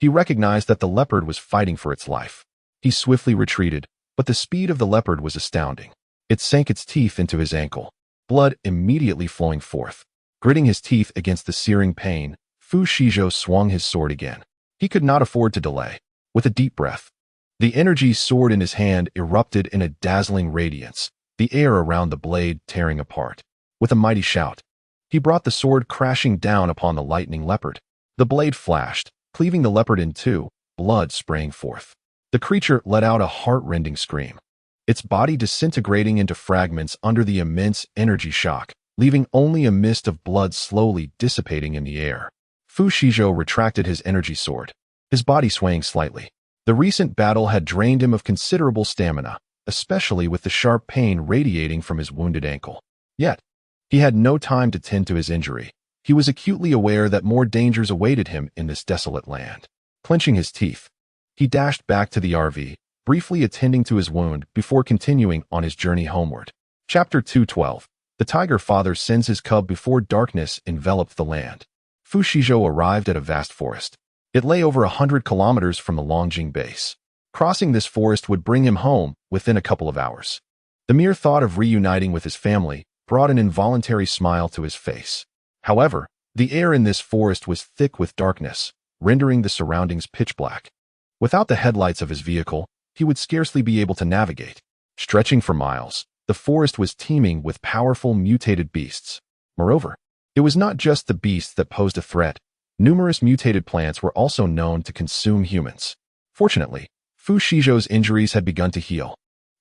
He recognized that the leopard was fighting for its life. He swiftly retreated, but the speed of the leopard was astounding. It sank its teeth into his ankle, blood immediately flowing forth. Gritting his teeth against the searing pain, Fu Shizhou swung his sword again. He could not afford to delay. With a deep breath, the energy sword in his hand erupted in a dazzling radiance, the air around the blade tearing apart. With a mighty shout, he brought the sword crashing down upon the lightning leopard. The blade flashed, cleaving the leopard in two, blood spraying forth. The creature let out a heart-rending scream, its body disintegrating into fragments under the immense energy shock, leaving only a mist of blood slowly dissipating in the air. Fu Shizhou retracted his energy sword, his body swaying slightly. The recent battle had drained him of considerable stamina, especially with the sharp pain radiating from his wounded ankle. Yet, he had no time to tend to his injury. He was acutely aware that more dangers awaited him in this desolate land. Clenching his teeth, he dashed back to the RV, briefly attending to his wound before continuing on his journey homeward. Chapter 212. The tiger father sends his cub before darkness enveloped the land. Fu Shizhou arrived at a vast forest. It lay over 100 kilometers from the Longjing base. Crossing this forest would bring him home within a couple of hours. The mere thought of reuniting with his family brought an involuntary smile to his face. However, the air in this forest was thick with darkness, rendering the surroundings pitch black. Without the headlights of his vehicle, he would scarcely be able to navigate. Stretching for miles, the forest was teeming with powerful mutated beasts. Moreover, it was not just the beasts that posed a threat. Numerous mutated plants were also known to consume humans. Fortunately, Fu Shizhou's injuries had begun to heal,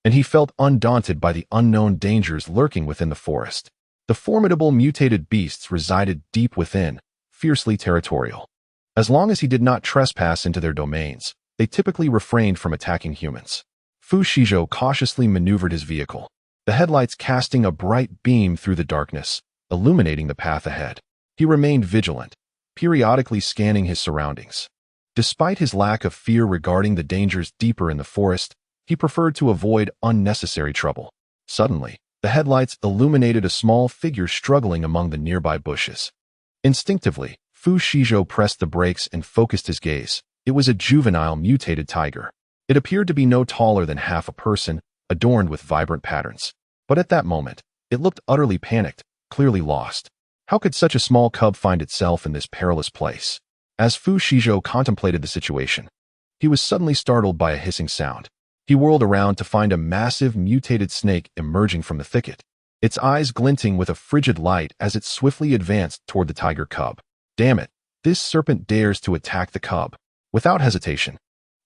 and he felt undaunted by the unknown dangers lurking within the forest. The formidable mutated beasts resided deep within, fiercely territorial. As long as he did not trespass into their domains, they typically refrained from attacking humans. Fu Shizhou cautiously maneuvered his vehicle, the headlights casting a bright beam through the darkness, illuminating the path ahead. He remained vigilant, periodically scanning his surroundings. Despite his lack of fear regarding the dangers deeper in the forest, he preferred to avoid unnecessary trouble. Suddenly, the headlights illuminated a small figure struggling among the nearby bushes. Instinctively, Fu Shizhou pressed the brakes and focused his gaze. It was a juvenile mutated tiger. It appeared to be no taller than half a person, adorned with vibrant patterns. But at that moment, it looked utterly panicked, clearly lost. How could such a small cub find itself in this perilous place? As Fu Shizhou contemplated the situation, he was suddenly startled by a hissing sound. He whirled around to find a massive mutated snake emerging from the thicket, its eyes glinting with a frigid light as it swiftly advanced toward the tiger cub. Damn it, this serpent dares to attack the cub. Without hesitation,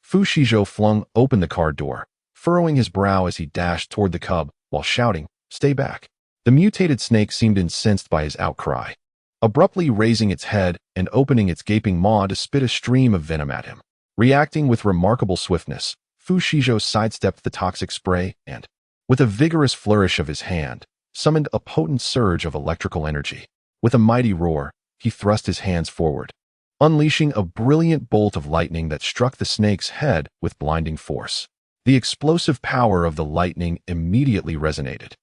Fu Shizhou flung open the car door, furrowing his brow as he dashed toward the cub while shouting, "Stay back." The mutated snake seemed incensed by his outcry, abruptly raising its head and opening its gaping maw to spit a stream of venom at him. Reacting with remarkable swiftness, Fu Shizhou sidestepped the toxic spray and, with a vigorous flourish of his hand, summoned a potent surge of electrical energy. With a mighty roar, he thrust his hands forward, unleashing a brilliant bolt of lightning that struck the snake's head with blinding force. The explosive power of the lightning immediately resonated,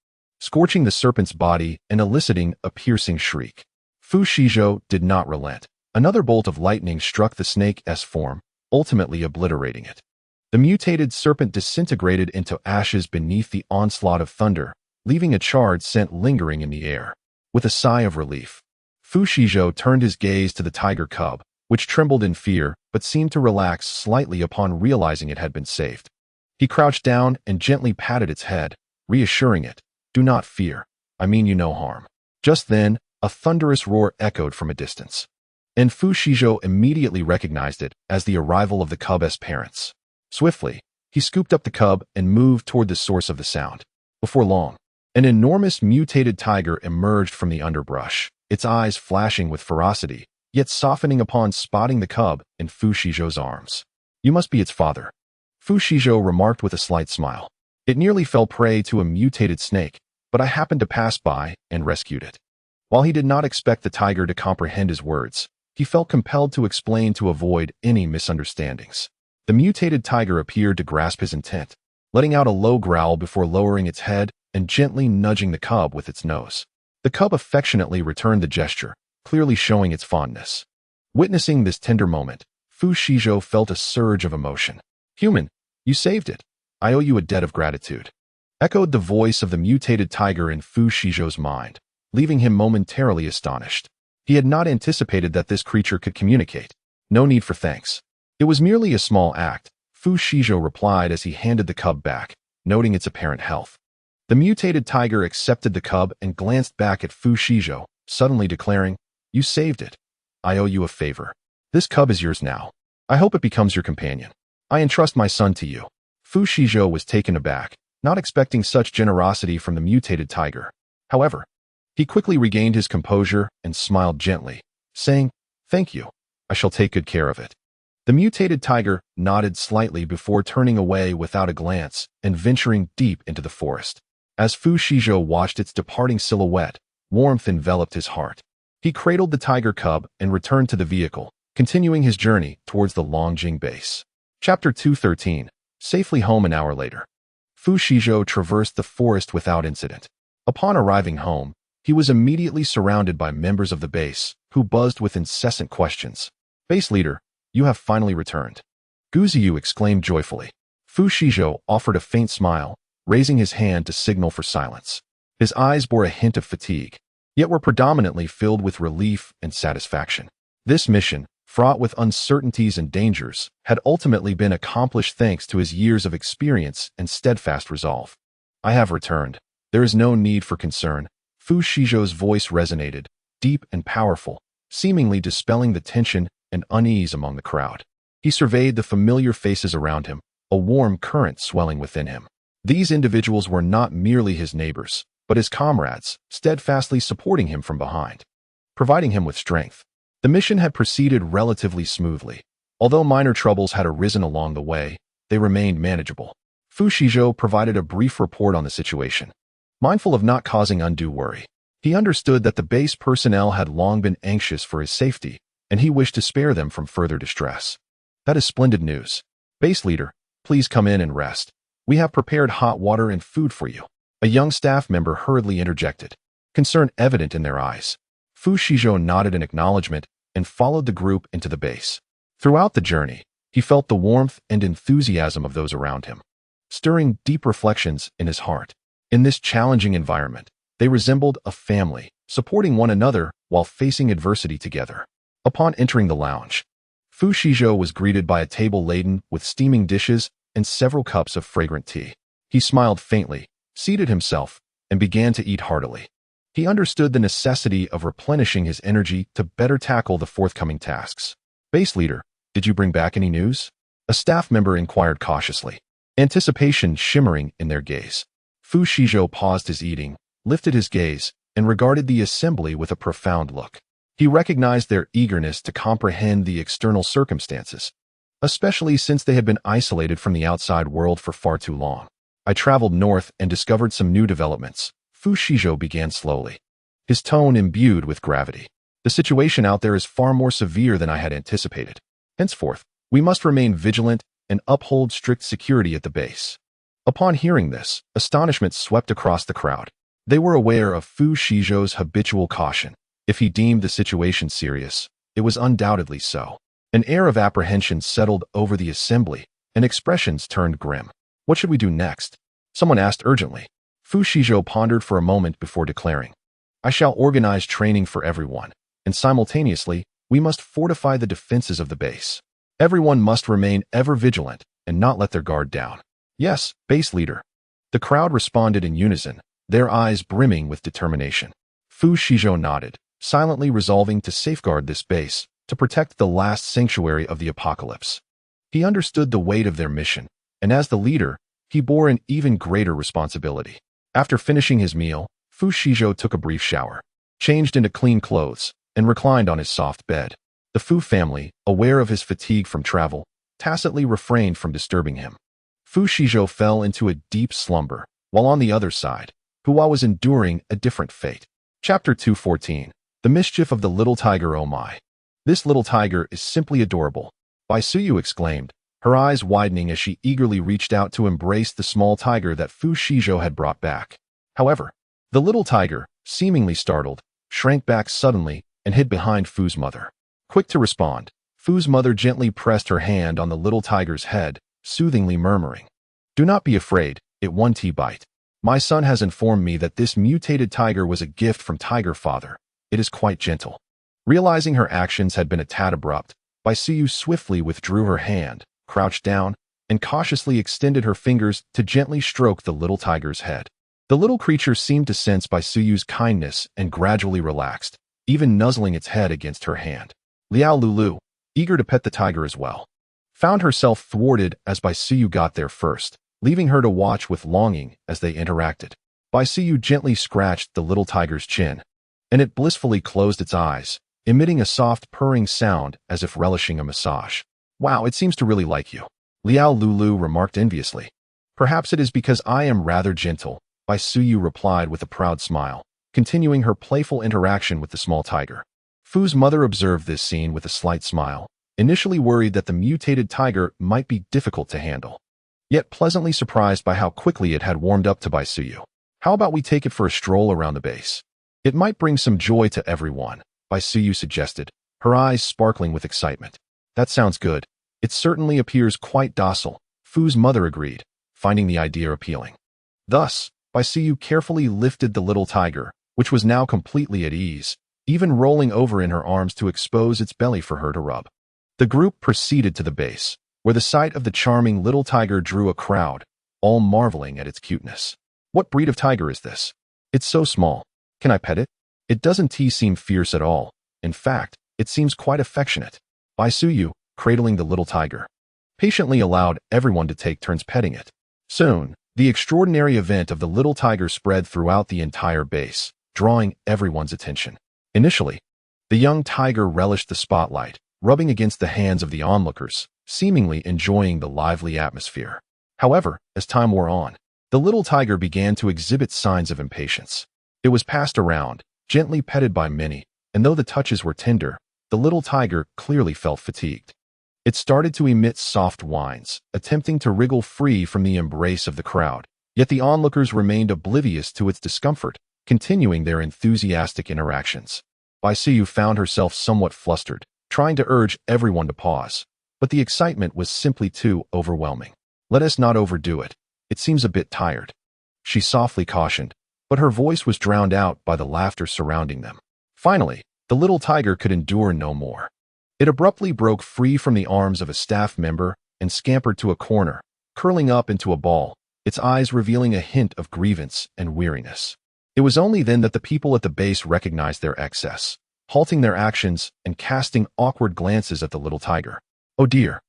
scorching the serpent's body and eliciting a piercing shriek. Fu Shizhou did not relent. Another bolt of lightning struck the snake's form, ultimately obliterating it. The mutated serpent disintegrated into ashes beneath the onslaught of thunder, leaving a charred scent lingering in the air. With a sigh of relief, Fu Shizhou turned his gaze to the tiger cub, which trembled in fear but seemed to relax slightly upon realizing it had been saved. He crouched down and gently patted its head, reassuring it, "Do not fear. I mean you no harm." Just then, a thunderous roar echoed from a distance, and Fu Shizhou immediately recognized it as the arrival of the cub's parents. Swiftly, he scooped up the cub and moved toward the source of the sound. Before long, an enormous mutated tiger emerged from the underbrush, its eyes flashing with ferocity, yet softening upon spotting the cub in Fu Shizhou's arms. "You must be its father," Fu Shizhou remarked with a slight smile. "It nearly fell prey to a mutated snake, but I happened to pass by and rescued it." While he did not expect the tiger to comprehend his words, he felt compelled to explain to avoid any misunderstandings. The mutated tiger appeared to grasp his intent, letting out a low growl before lowering its head and gently nudging the cub with its nose. The cub affectionately returned the gesture, clearly showing its fondness. Witnessing this tender moment, Fu Shizhou felt a surge of emotion. "Human, you saved it. I owe you a debt of gratitude." echoed the voice of the mutated tiger in Fu Shizhou's mind, leaving him momentarily astonished. He had not anticipated that this creature could communicate. No need for thanks. It was merely a small act, Fu Shizhou replied as he handed the cub back, noting its apparent health. The mutated tiger accepted the cub and glanced back at Fu Shizhou, suddenly declaring, "You saved it. I owe you a favor. This cub is yours now. I hope it becomes your companion. I entrust my son to you." Fu Shizhou was taken aback, not expecting such generosity from the mutated tiger. However, he quickly regained his composure and smiled gently, saying, "Thank you. I shall take good care of it." The mutated tiger nodded slightly before turning away without a glance and venturing deep into the forest. As Fu Shizhou watched its departing silhouette, warmth enveloped his heart. He cradled the tiger cub and returned to the vehicle, continuing his journey towards the Longjing base. Chapter 213. Safely home an hour later. Fu Shizhou traversed the forest without incident. Upon arriving home, he was immediately surrounded by members of the base, who buzzed with incessant questions. "Base leader, you have finally returned," Guziyu exclaimed joyfully. Fu Shizhou offered a faint smile, raising his hand to signal for silence. His eyes bore a hint of fatigue, yet were predominantly filled with relief and satisfaction. This mission, fraught with uncertainties and dangers, had ultimately been accomplished thanks to his years of experience and steadfast resolve. "I have returned. There is no need for concern." Fu Shizhou's voice resonated, deep and powerful, seemingly dispelling the tension and unease among the crowd. He surveyed the familiar faces around him, a warm current swelling within him. These individuals were not merely his neighbors, but his comrades, steadfastly supporting him from behind, providing him with strength. The mission had proceeded relatively smoothly. Although minor troubles had arisen along the way, they remained manageable. Fu Shizhou provided a brief report on the situation. Mindful of not causing undue worry, he understood that the base personnel had long been anxious for his safety, and he wished to spare them from further distress. "That is splendid news. Base leader, please come in and rest. We have prepared hot water and food for you," a young staff member hurriedly interjected, concern evident in their eyes. Fu Shizhou nodded in acknowledgement and followed the group into the base. Throughout the journey, he felt the warmth and enthusiasm of those around him, stirring deep reflections in his heart. In this challenging environment, they resembled a family, supporting one another while facing adversity together. Upon entering the lounge, Fu Shizhou was greeted by a table laden with steaming dishes and several cups of fragrant tea. He smiled faintly, seated himself, and began to eat heartily. He understood the necessity of replenishing his energy to better tackle the forthcoming tasks. "Base leader, did you bring back any news?" a staff member inquired cautiously, anticipation shimmering in their gaze. Fu Shizhou paused his eating, lifted his gaze, and regarded the assembly with a profound look. He recognized their eagerness to comprehend the external circumstances, especially since they had been isolated from the outside world for far too long. "I traveled north and discovered some new developments," Fu Shizhou began slowly, his tone imbued with gravity. "The situation out there is far more severe than I had anticipated. Henceforth, we must remain vigilant and uphold strict security at the base." Upon hearing this, astonishment swept across the crowd. They were aware of Fu Shizhou's habitual caution. If he deemed the situation serious, it was undoubtedly so. An air of apprehension settled over the assembly, and expressions turned grim. "What should we do next?" someone asked urgently. Fu Shizhou pondered for a moment before declaring, "I shall organize training for everyone, and simultaneously, we must fortify the defenses of the base. Everyone must remain ever vigilant and not let their guard down." "Yes, base leader." The crowd responded in unison, their eyes brimming with determination. Fu Shizhou nodded, silently resolving to safeguard this base, to protect the last sanctuary of the apocalypse. He understood the weight of their mission, and as the leader, he bore an even greater responsibility. After finishing his meal, Fu Shizhou took a brief shower, changed into clean clothes, and reclined on his soft bed. The Fu family, aware of his fatigue from travel, tacitly refrained from disturbing him. Fu Shizhou fell into a deep slumber, while on the other side, Hua was enduring a different fate. Chapter 214. The Mischief of the Little Tiger. "Oh my! This little tiger is simply adorable," Bai Suyu exclaimed, her eyes widening as she eagerly reached out to embrace the small tiger that Fu Shizhou had brought back. However, the little tiger, seemingly startled, shrank back suddenly and hid behind Fu's mother. Quick to respond, Fu's mother gently pressed her hand on the little tiger's head, soothingly murmuring, "Do not be afraid, it one tea bite." My son has informed me that this mutated tiger was a gift from Tiger Father. It is quite gentle. Realizing her actions had been a tad abrupt, Baisuyu swiftly withdrew her hand, crouched down, and cautiously extended her fingers to gently stroke the little tiger's head. The little creature seemed to sense Baisuyu's kindness and gradually relaxed, even nuzzling its head against her hand. Liao Lulu, eager to pet the tiger as well, found herself thwarted as Baisuyu got there first, leaving her to watch with longing as they interacted. Baisuyu gently scratched the little tiger's chin, and it blissfully closed its eyes, emitting a soft purring sound as if relishing a massage. Wow, it seems to really like you, Liao Lulu remarked enviously. Perhaps it is because I am rather gentle, Baisuyu replied with a proud smile, continuing her playful interaction with the small tiger. Fu's mother observed this scene with a slight smile, initially worried that the mutated tiger might be difficult to handle, yet pleasantly surprised by how quickly it had warmed up to Baisuyu. How about we take it for a stroll around the base? It might bring some joy to everyone, Baisuyu suggested, her eyes sparkling with excitement. That sounds good. It certainly appears quite docile, Fu's mother agreed, finding the idea appealing. Thus, Baisuyu carefully lifted the little tiger, which was now completely at ease, even rolling over in her arms to expose its belly for her to rub. The group proceeded to the base, where the sight of the charming little tiger drew a crowd, all marveling at its cuteness. What breed of tiger is this? It's so small. Can I pet it? It doesn't seem fierce at all. In fact, it seems quite affectionate. Baisuyu, cradling the little tiger, patiently allowed everyone to take turns petting it. Soon, the extraordinary event of the little tiger spread throughout the entire base, drawing everyone's attention. Initially, the young tiger relished the spotlight, rubbing against the hands of the onlookers, seemingly enjoying the lively atmosphere. However, as time wore on, the little tiger began to exhibit signs of impatience. It was passed around, gently petted by many, and though the touches were tender, the little tiger clearly felt fatigued. It started to emit soft whines, attempting to wriggle free from the embrace of the crowd, yet the onlookers remained oblivious to its discomfort, continuing their enthusiastic interactions. Baisuyu found herself somewhat flustered, trying to urge everyone to pause, but the excitement was simply too overwhelming. Let us not overdo it. It seems a bit tired, she softly cautioned, but her voice was drowned out by the laughter surrounding them. Finally, the little tiger could endure no more. It abruptly broke free from the arms of a staff member and scampered to a corner, curling up into a ball, its eyes revealing a hint of grievance and weariness. It was only then that the people at the base recognized their excess, halting their actions and casting awkward glances at the little tiger. Oh dear,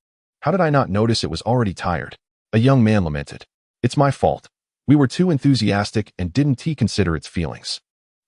how did I not notice it was already tired? A young man lamented. It's my fault. We were too enthusiastic and didn't consider its feelings.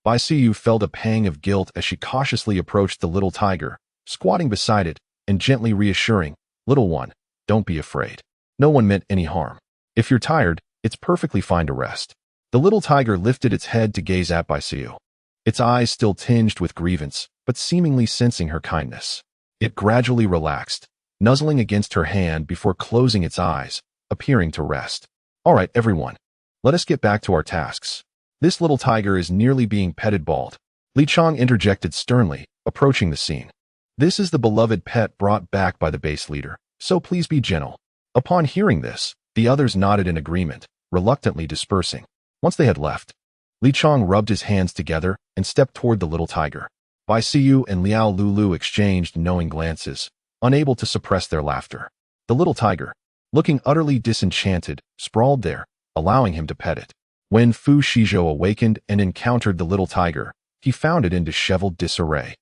Baisuyu felt a pang of guilt as she cautiously approached the little tiger, squatting beside it and gently reassuring, "Little one, don't be afraid. No one meant any harm. If you're tired, it's perfectly fine to rest." The little tiger lifted its head to gaze at Baisuyu, its eyes still tinged with grievance, but seemingly sensing her kindness. It gradually relaxed, nuzzling against her hand before closing its eyes, appearing to rest. All right, everyone. Let us get back to our tasks. This little tiger is nearly being petted bald. Li Chong interjected sternly, approaching the scene. This is the beloved pet brought back by the base leader, so please be gentle. Upon hearing this, the others nodded in agreement, reluctantly dispersing. Once they had left, Li Chong rubbed his hands together and stepped toward the little tiger. Baisuyu and Liao Lulu exchanged knowing glances, unable to suppress their laughter. The little tiger, looking utterly disenchanted, sprawled there, allowing him to pet it. When Fu Shizhou awakened and encountered the little tiger, he found it in disheveled disarray,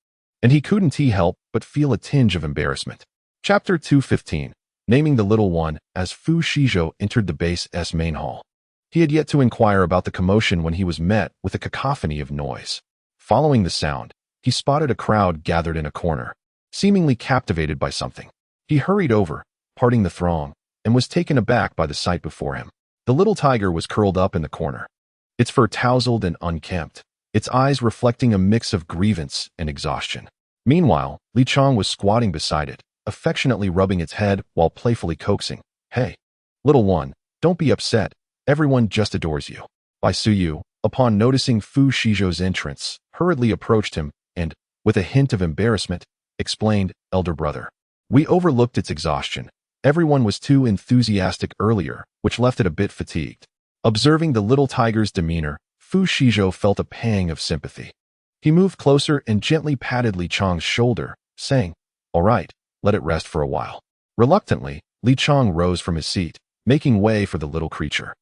and he couldn't help but feel a tinge of embarrassment. Chapter 215, naming the little one as Fu Shizhou entered the base's main hall. He had yet to inquire about the commotion when he was met with a cacophony of noise. Following the sound, he spotted a crowd gathered in a corner, seemingly captivated by something. He hurried over, parting the throng, and was taken aback by the sight before him. The little tiger was curled up in the corner, its fur tousled and unkempt, its eyes reflecting a mix of grievance and exhaustion. Meanwhile, Li Chong was squatting beside it, affectionately rubbing its head while playfully coaxing, "Hey, little one, don't be upset. Everyone just adores you." Baisuyu, upon noticing Fu Shizhou's entrance, hurriedly approached him and, with a hint of embarrassment, explained, "Elder brother, we overlooked its exhaustion. Everyone was too enthusiastic earlier, which left it a bit fatigued." Observing the little tiger's demeanor, Fu Shizhou felt a pang of sympathy. He moved closer and gently patted Li Chang's shoulder, saying, "All right, let it rest for a while." Reluctantly, Li Chang rose from his seat, making way for the little creature.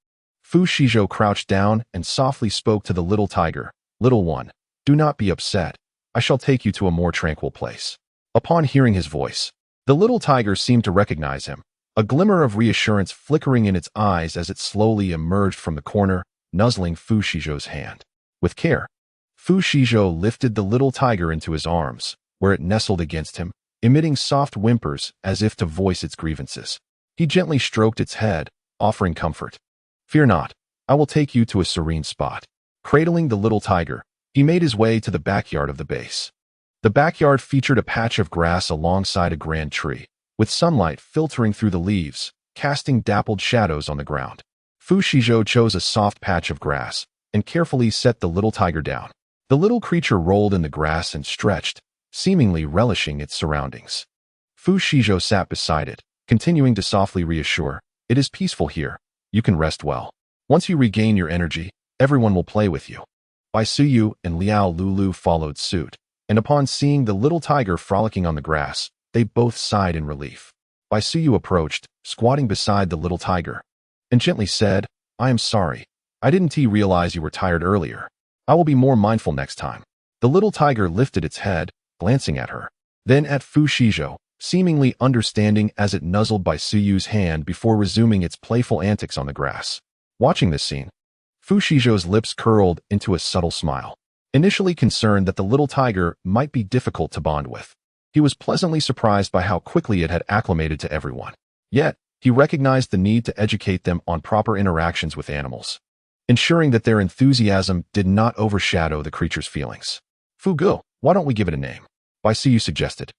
Fu Shizhou crouched down and softly spoke to the little tiger, "Little one, do not be upset. I shall take you to a more tranquil place." Upon hearing his voice, the little tiger seemed to recognize him, a glimmer of reassurance flickering in its eyes as it slowly emerged from the corner, nuzzling Fu Shizhou's hand. With care, Fu Shizhou lifted the little tiger into his arms, where it nestled against him, emitting soft whimpers as if to voice its grievances. He gently stroked its head, offering comfort. "Fear not, I will take you to a serene spot." Cradling the little tiger, he made his way to the backyard of the base. The backyard featured a patch of grass alongside a grand tree, with sunlight filtering through the leaves, casting dappled shadows on the ground. Fu Shizhou chose a soft patch of grass and carefully set the little tiger down. The little creature rolled in the grass and stretched, seemingly relishing its surroundings. Fu Shizhou sat beside it, continuing to softly reassure, "It is peaceful here. You can rest well. Once you regain your energy, everyone will play with you." Bai Suyu and Liao Lulu followed suit, and upon seeing the little tiger frolicking on the grass, they both sighed in relief. Bai Suyu approached, squatting beside the little tiger, and gently said, "I am sorry. I didn't realize you were tired earlier. I will be more mindful next time." The little tiger lifted its head, glancing at her, then at Fu Shizhou, seemingly understanding as it nuzzled Bai Suyu's hand before resuming its playful antics on the grass. Watching this scene, Fu Shizhou's lips curled into a subtle smile. Initially concerned that the little tiger might be difficult to bond with, he was pleasantly surprised by how quickly it had acclimated to everyone. Yet, he recognized the need to educate them on proper interactions with animals, ensuring that their enthusiasm did not overshadow the creature's feelings. "Fu Go, why don't we give it a name?" Bai Suyu suggested,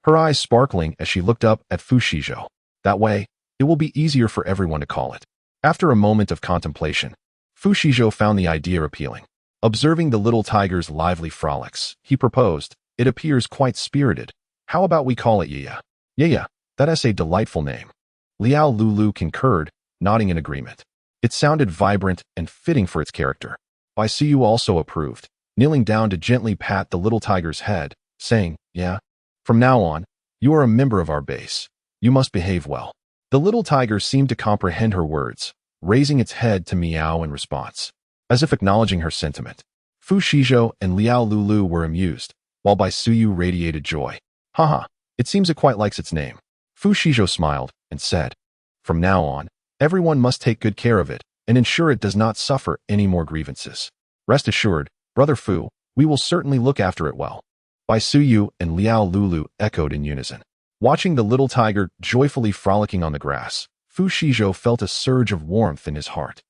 her eyes sparkling as she looked up at Fu Shizhou. "That way, it will be easier for everyone to call it." After a moment of contemplation, Fu Shizhou found the idea appealing. Observing the little tiger's lively frolics, he proposed, "It appears quite spirited. How about we call it Yaya?" "Yaya, that is a delightful name." Liao Lulu concurred, nodding in agreement. It sounded vibrant and fitting for its character. Bai Suyu also approved, kneeling down to gently pat the little tiger's head, saying, "Yeah, from now on, you are a member of our base. You must behave well." The little tiger seemed to comprehend her words, raising its head to meow in response, as if acknowledging her sentiment. Fu Shizhou and Liao Lulu were amused, while Bai Suyu radiated joy. "Haha, it seems it quite likes its name." Fu Shizhou smiled and said, "From now on, everyone must take good care of it and ensure it does not suffer any more grievances. Rest assured, Brother Fu, we will certainly look after it well." Bai Suyu and Liao Lulu echoed in unison. Watching the little tiger joyfully frolicking on the grass, Fu Shizhou felt a surge of warmth in his heart.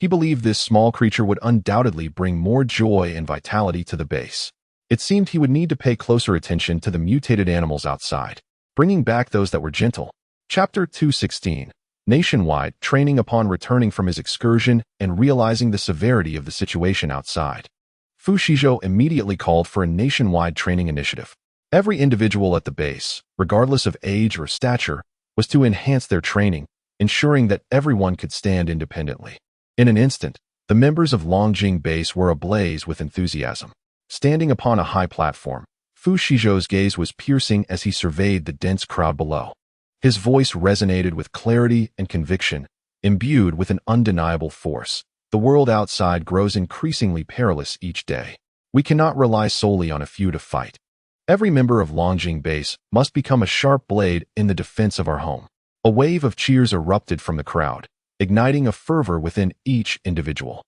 He believed this small creature would undoubtedly bring more joy and vitality to the base. It seemed he would need to pay closer attention to the mutated animals outside, bringing back those that were gentle. Chapter 216. Nationwide training. Upon returning from his excursion and realizing the severity of the situation outside, Fu Shizhou immediately called for a nationwide training initiative. Every individual at the base, regardless of age or stature, was to enhance their training, ensuring that everyone could stand independently. In an instant, the members of Longjing Base were ablaze with enthusiasm. Standing upon a high platform, Fu Shizhou's gaze was piercing as he surveyed the dense crowd below. His voice resonated with clarity and conviction, imbued with an undeniable force. "The world outside grows increasingly perilous each day. We cannot rely solely on a few to fight. Every member of Longjing Base must become a sharp blade in the defense of our home." A wave of cheers erupted from the crowd, igniting a fervor within each individual.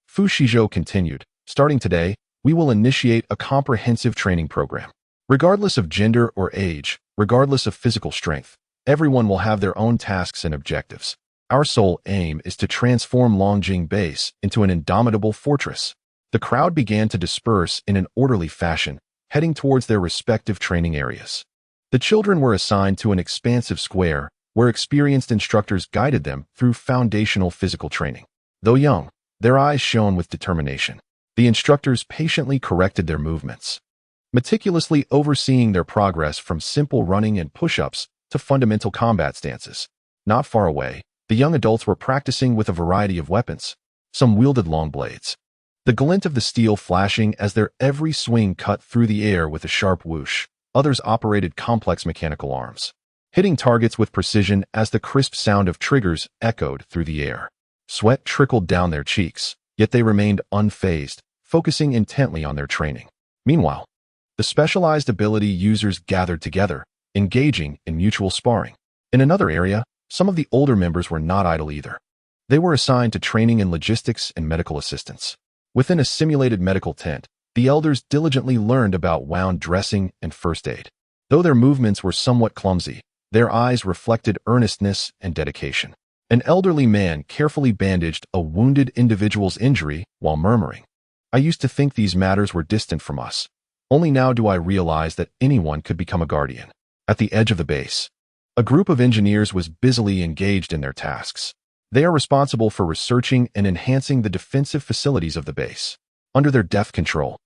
Fu Shizhou continued, "Starting today, we will initiate a comprehensive training program. Regardless of gender or age, regardless of physical strength, everyone will have their own tasks and objectives. Our sole aim is to transform Longjing Base into an indomitable fortress." The crowd began to disperse in an orderly fashion, heading towards their respective training areas. The children were assigned to an expansive square, where experienced instructors guided them through foundational physical training. Though young, their eyes shone with determination. The instructors patiently corrected their movements, meticulously overseeing their progress from simple running and push-ups to fundamental combat stances. Not far away, the young adults were practicing with a variety of weapons, Some wielded long blades, the glint of the steel flashing as their every swing cut through the air with a sharp whoosh. Others operated complex mechanical arms, hitting targets with precision as the crisp sound of triggers echoed through the air. Sweat trickled down their cheeks, yet they remained unfazed, focusing intently on their training. Meanwhile, the specialized ability users gathered together, engaging in mutual sparring. In another area, some of the older members were not idle either. They were assigned to training in logistics and medical assistance. Within a simulated medical tent, the elders diligently learned about wound dressing and first aid. Though their movements were somewhat clumsy, their eyes reflected earnestness and dedication. An elderly man carefully bandaged a wounded individual's injury while murmuring, "I used to think these matters were distant from us. Only now do I realize that anyone could become a guardian." At the edge of the base, a group of engineers was busily engaged in their tasks. They are responsible for researching and enhancing the defensive facilities of the base. Under their deft control,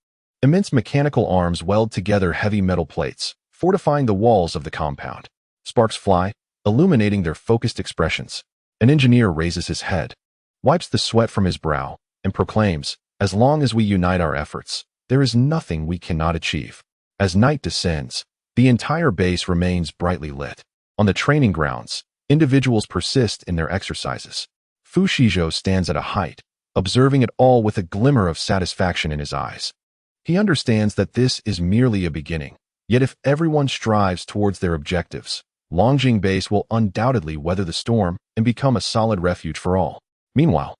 immense mechanical arms weld together heavy metal plates, fortifying the walls of the compound. Sparks fly, illuminating their focused expressions. An engineer raises his head, wipes the sweat from his brow, and proclaims, "As long as we unite our efforts, there is nothing we cannot achieve." As night descends, the entire base remains brightly lit. On the training grounds, individuals persist in their exercises. Fu Shizhou stands at a height, observing it all with a glimmer of satisfaction in his eyes. He understands that this is merely a beginning, yet if everyone strives towards their objectives, Longjing Base will undoubtedly weather the storm and become a solid refuge for all. Meanwhile,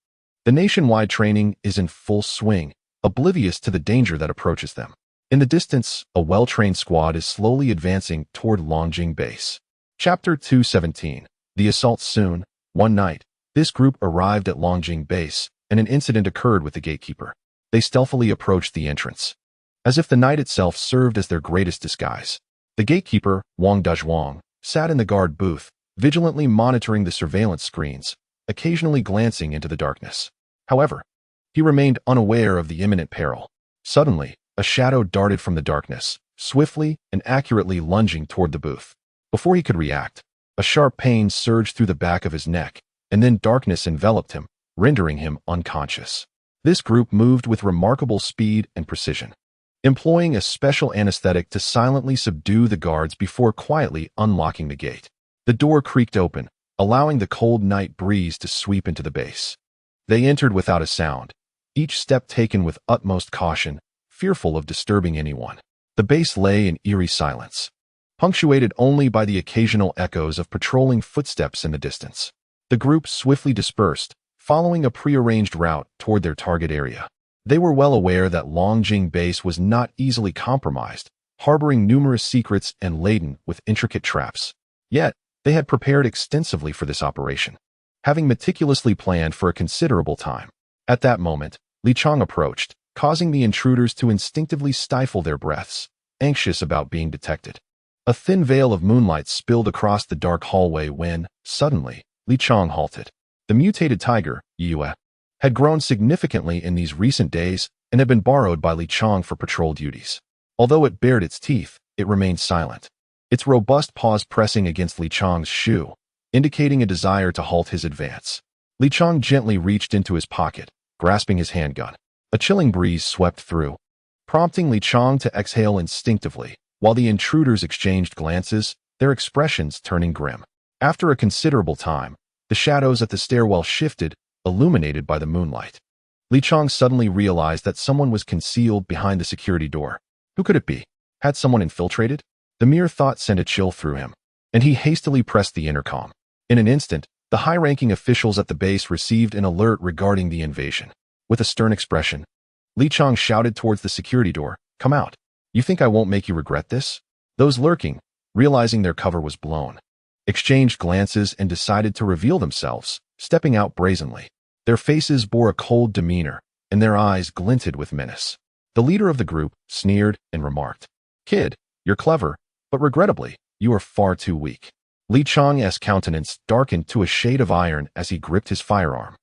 the nationwide training is in full swing, oblivious to the danger that approaches them. In the distance, a well-trained squad is slowly advancing toward Longjing Base. Chapter 217. The Assault. Soon, one night, this group arrived at Longjing Base, and an incident occurred with the gatekeeper. They stealthily approached the entrance, as if the night itself served as their greatest disguise. The gatekeeper, Wang Dazhuang, sat in the guard booth, vigilantly monitoring the surveillance screens, occasionally glancing into the darkness. However, he remained unaware of the imminent peril. Suddenly, a shadow darted from the darkness, swiftly and accurately lunging toward the booth. Before he could react, a sharp pain surged through the back of his neck, and then darkness enveloped him, rendering him unconscious. This group moved with remarkable speed and precision, employing a special anesthetic to silently subdue the guards before quietly unlocking the gate. The door creaked open, allowing the cold night breeze to sweep into the base. They entered without a sound, each step taken with utmost caution, fearful of disturbing anyone. The base lay in eerie silence, punctuated only by the occasional echoes of patrolling footsteps in the distance. The group swiftly dispersed, following a prearranged route toward their target area. They were well aware that Longjing Base was not easily compromised, harboring numerous secrets and laden with intricate traps. Yet, they had prepared extensively for this operation, having meticulously planned for a considerable time. At that moment, Li Chang approached, causing the intruders to instinctively stifle their breaths, anxious about being detected. A thin veil of moonlight spilled across the dark hallway when, suddenly, Li Chang halted. The mutated tiger, Yue, had grown significantly in these recent days and had been borrowed by Li Chang for patrol duties. Although it bared its teeth, it remained silent, its robust paws pressing against Li Chang's shoe, indicating a desire to halt his advance. Li Chang gently reached into his pocket, grasping his handgun. A chilling breeze swept through, prompting Li Chang to exhale instinctively, while the intruders exchanged glances, their expressions turning grim. After a considerable time, the shadows at the stairwell shifted, illuminated by the moonlight. Li Chang suddenly realized that someone was concealed behind the security door. Who could it be? Had someone infiltrated? The mere thought sent a chill through him, and he hastily pressed the intercom. In an instant, the high-ranking officials at the base received an alert regarding the invasion. With a stern expression, Li Chang shouted towards the security door, "Come out. You think I won't make you regret this?" Those lurking, realizing their cover was blown, exchanged glances and decided to reveal themselves, stepping out brazenly. Their faces bore a cold demeanor, and their eyes glinted with menace. The leader of the group sneered and remarked, "Kid, you're clever, but regrettably, you are far too weak." Li Chang's countenance darkened to a shade of iron as he gripped his firearm,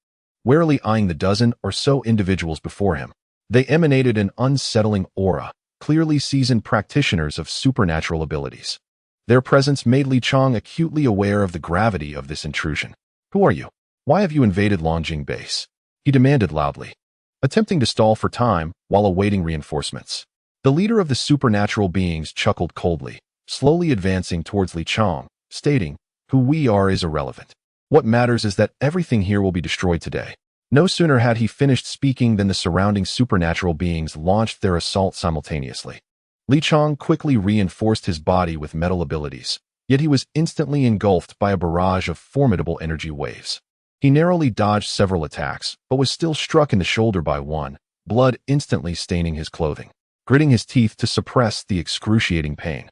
warily eyeing the dozen or so individuals before him. They emanated an unsettling aura, clearly seasoned practitioners of supernatural abilities. Their presence made Li Chang acutely aware of the gravity of this intrusion. "Who are you? Why have you invaded Longjing Base?" he demanded loudly, attempting to stall for time while awaiting reinforcements. The leader of the supernatural beings chuckled coldly, slowly advancing towards Li Chang, stating, "Who we are is irrelevant. What matters is that everything here will be destroyed today." No sooner had he finished speaking than the surrounding supernatural beings launched their assault simultaneously. Li Chang quickly reinforced his body with metal abilities, yet he was instantly engulfed by a barrage of formidable energy waves. He narrowly dodged several attacks, but was still struck in the shoulder by one, blood instantly staining his clothing. Gritting his teeth to suppress the excruciating pain,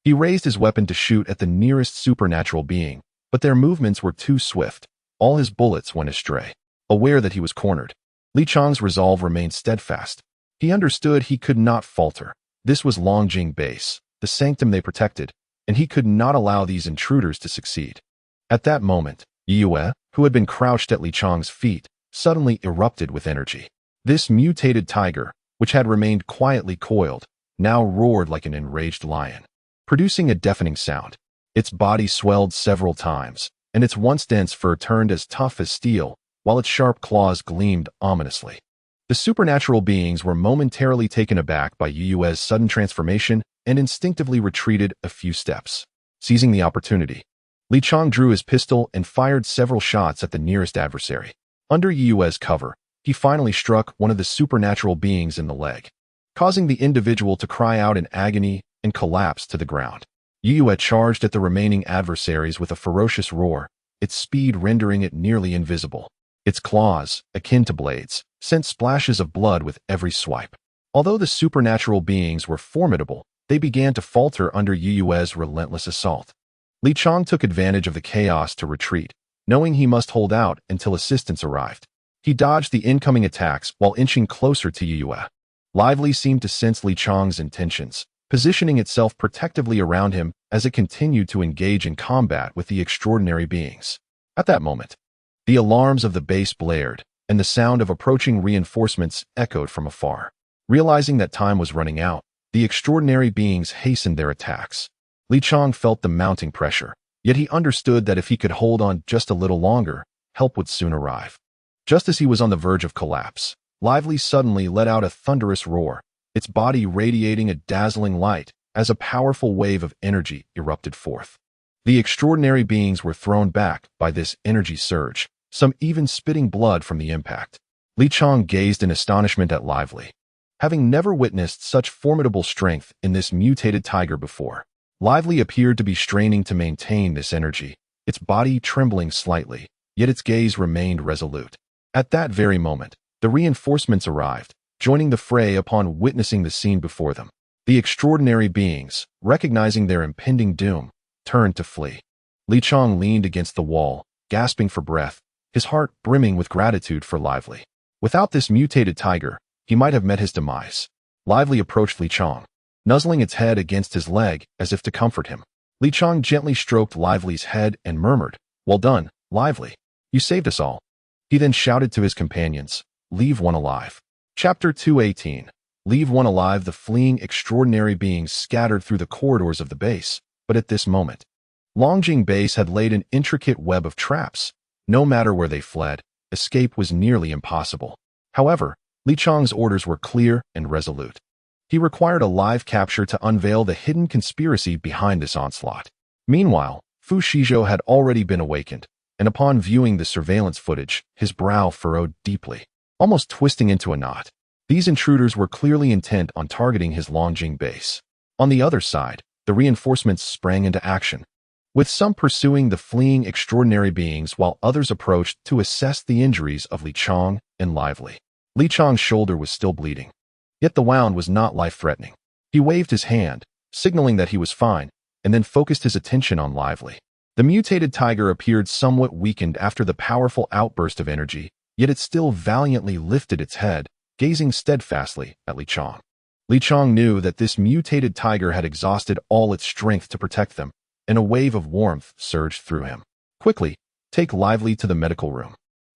he raised his weapon to shoot at the nearest supernatural being, but their movements were too swift. All his bullets went astray. Aware that he was cornered, Li Chang's resolve remained steadfast. He understood he could not falter. This was Longjing Base, the sanctum they protected, and he could not allow these intruders to succeed. At that moment, Yue, who had been crouched at Li Chang's feet, suddenly erupted with energy. This mutated tiger, which had remained quietly coiled, now roared like an enraged lion, producing a deafening sound. Its body swelled several times, and its once dense fur turned as tough as steel, while its sharp claws gleamed ominously. The supernatural beings were momentarily taken aback by Yue's sudden transformation and instinctively retreated a few steps. Seizing the opportunity, Li Chang drew his pistol and fired several shots at the nearest adversary. Under Yue's cover, he finally struck one of the supernatural beings in the leg, causing the individual to cry out in agony and collapse to the ground. Yue charged at the remaining adversaries with a ferocious roar, its speed rendering it nearly invisible. Its claws, akin to blades, sent splashes of blood with every swipe. Although the supernatural beings were formidable, they began to falter under Yue's relentless assault. Li Chang took advantage of the chaos to retreat, knowing he must hold out until assistance arrived. He dodged the incoming attacks while inching closer to Yue. Lively seemed to sense Li Chang's intentions, positioning itself protectively around him as it continued to engage in combat with the extraordinary beings. At that moment, the alarms of the base blared, and the sound of approaching reinforcements echoed from afar. Realizing that time was running out, the extraordinary beings hastened their attacks. Li Chang felt the mounting pressure, yet he understood that if he could hold on just a little longer, help would soon arrive. Just as he was on the verge of collapse, Lively suddenly let out a thunderous roar, its body radiating a dazzling light as a powerful wave of energy erupted forth. The extraordinary beings were thrown back by this energy surge, some even spitting blood from the impact. Li Chang gazed in astonishment at Lively. Having never witnessed such formidable strength in this mutated tiger before, Lively appeared to be straining to maintain this energy, its body trembling slightly, yet its gaze remained resolute. At that very moment, the reinforcements arrived, joining the fray upon witnessing the scene before them. The extraordinary beings, recognizing their impending doom, turned to flee. Li Chang leaned against the wall, gasping for breath, his heart brimming with gratitude for Lively. Without this mutated tiger, he might have met his demise. Lively approached Li Chang, nuzzling its head against his leg as if to comfort him. Li Chang gently stroked Lively's head and murmured, "Well done, Lively. You saved us all." He then shouted to his companions, "Leave one alive." Chapter 218. Leave one alive. The fleeing extraordinary beings scattered through the corridors of the base, but at this moment, Longjing Base had laid an intricate web of traps. No matter where they fled, escape was nearly impossible. However, Li Chang's orders were clear and resolute. He required a live capture to unveil the hidden conspiracy behind this onslaught. Meanwhile, Fu Shizhou had already been awakened, and upon viewing the surveillance footage, his brow furrowed deeply, almost twisting into a knot. These intruders were clearly intent on targeting his Longjing Base. On the other side, the reinforcements sprang into action, with some pursuing the fleeing extraordinary beings while others approached to assess the injuries of Li Chang and Lively. Li Chang's shoulder was still bleeding, yet the wound was not life-threatening. He waved his hand, signaling that he was fine, and then focused his attention on Lively. The mutated tiger appeared somewhat weakened after the powerful outburst of energy, yet it still valiantly lifted its head, gazing steadfastly at Li Chang. Li Chang knew that this mutated tiger had exhausted all its strength to protect them, and a wave of warmth surged through him. "Quickly, take Lively to the medical room."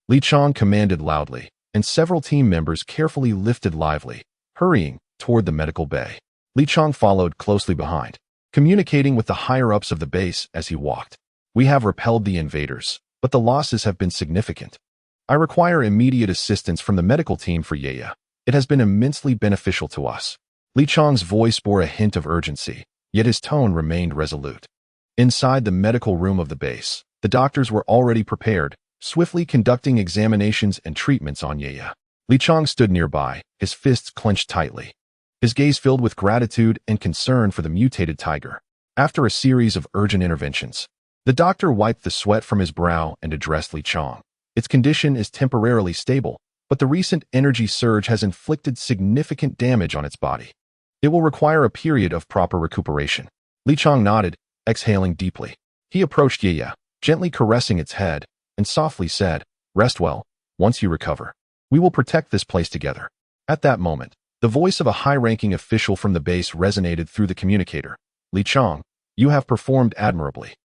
Li Chang commanded loudly, and several team members carefully lifted Lively, hurrying toward the medical bay. Li Chang followed closely behind, communicating with the higher-ups of the base as he walked. "We have repelled the invaders, but the losses have been significant. I require immediate assistance from the medical team for Ye. It has been immensely beneficial to us. Li Chang's voice bore a hint of urgency, yet his tone remained resolute. Inside the medical room of the base, the doctors were already prepared, swiftly conducting examinations and treatments on Ye. Li Chang stood nearby, his fists clenched tightly, his gaze filled with gratitude and concern for the mutated tiger. After a series of urgent interventions, the doctor wiped the sweat from his brow and addressed Li Chang. Its condition is temporarily stable, but the recent energy surge has inflicted significant damage on its body. It will require a period of proper recuperation. Li Chang nodded, exhaling deeply. He approached Ye, gently caressing its head, and softly said, "Rest well. Once you recover, we will protect this place together." At that moment, the voice of a high-ranking official from the base resonated through the communicator. "Li Chang, you have performed admirably.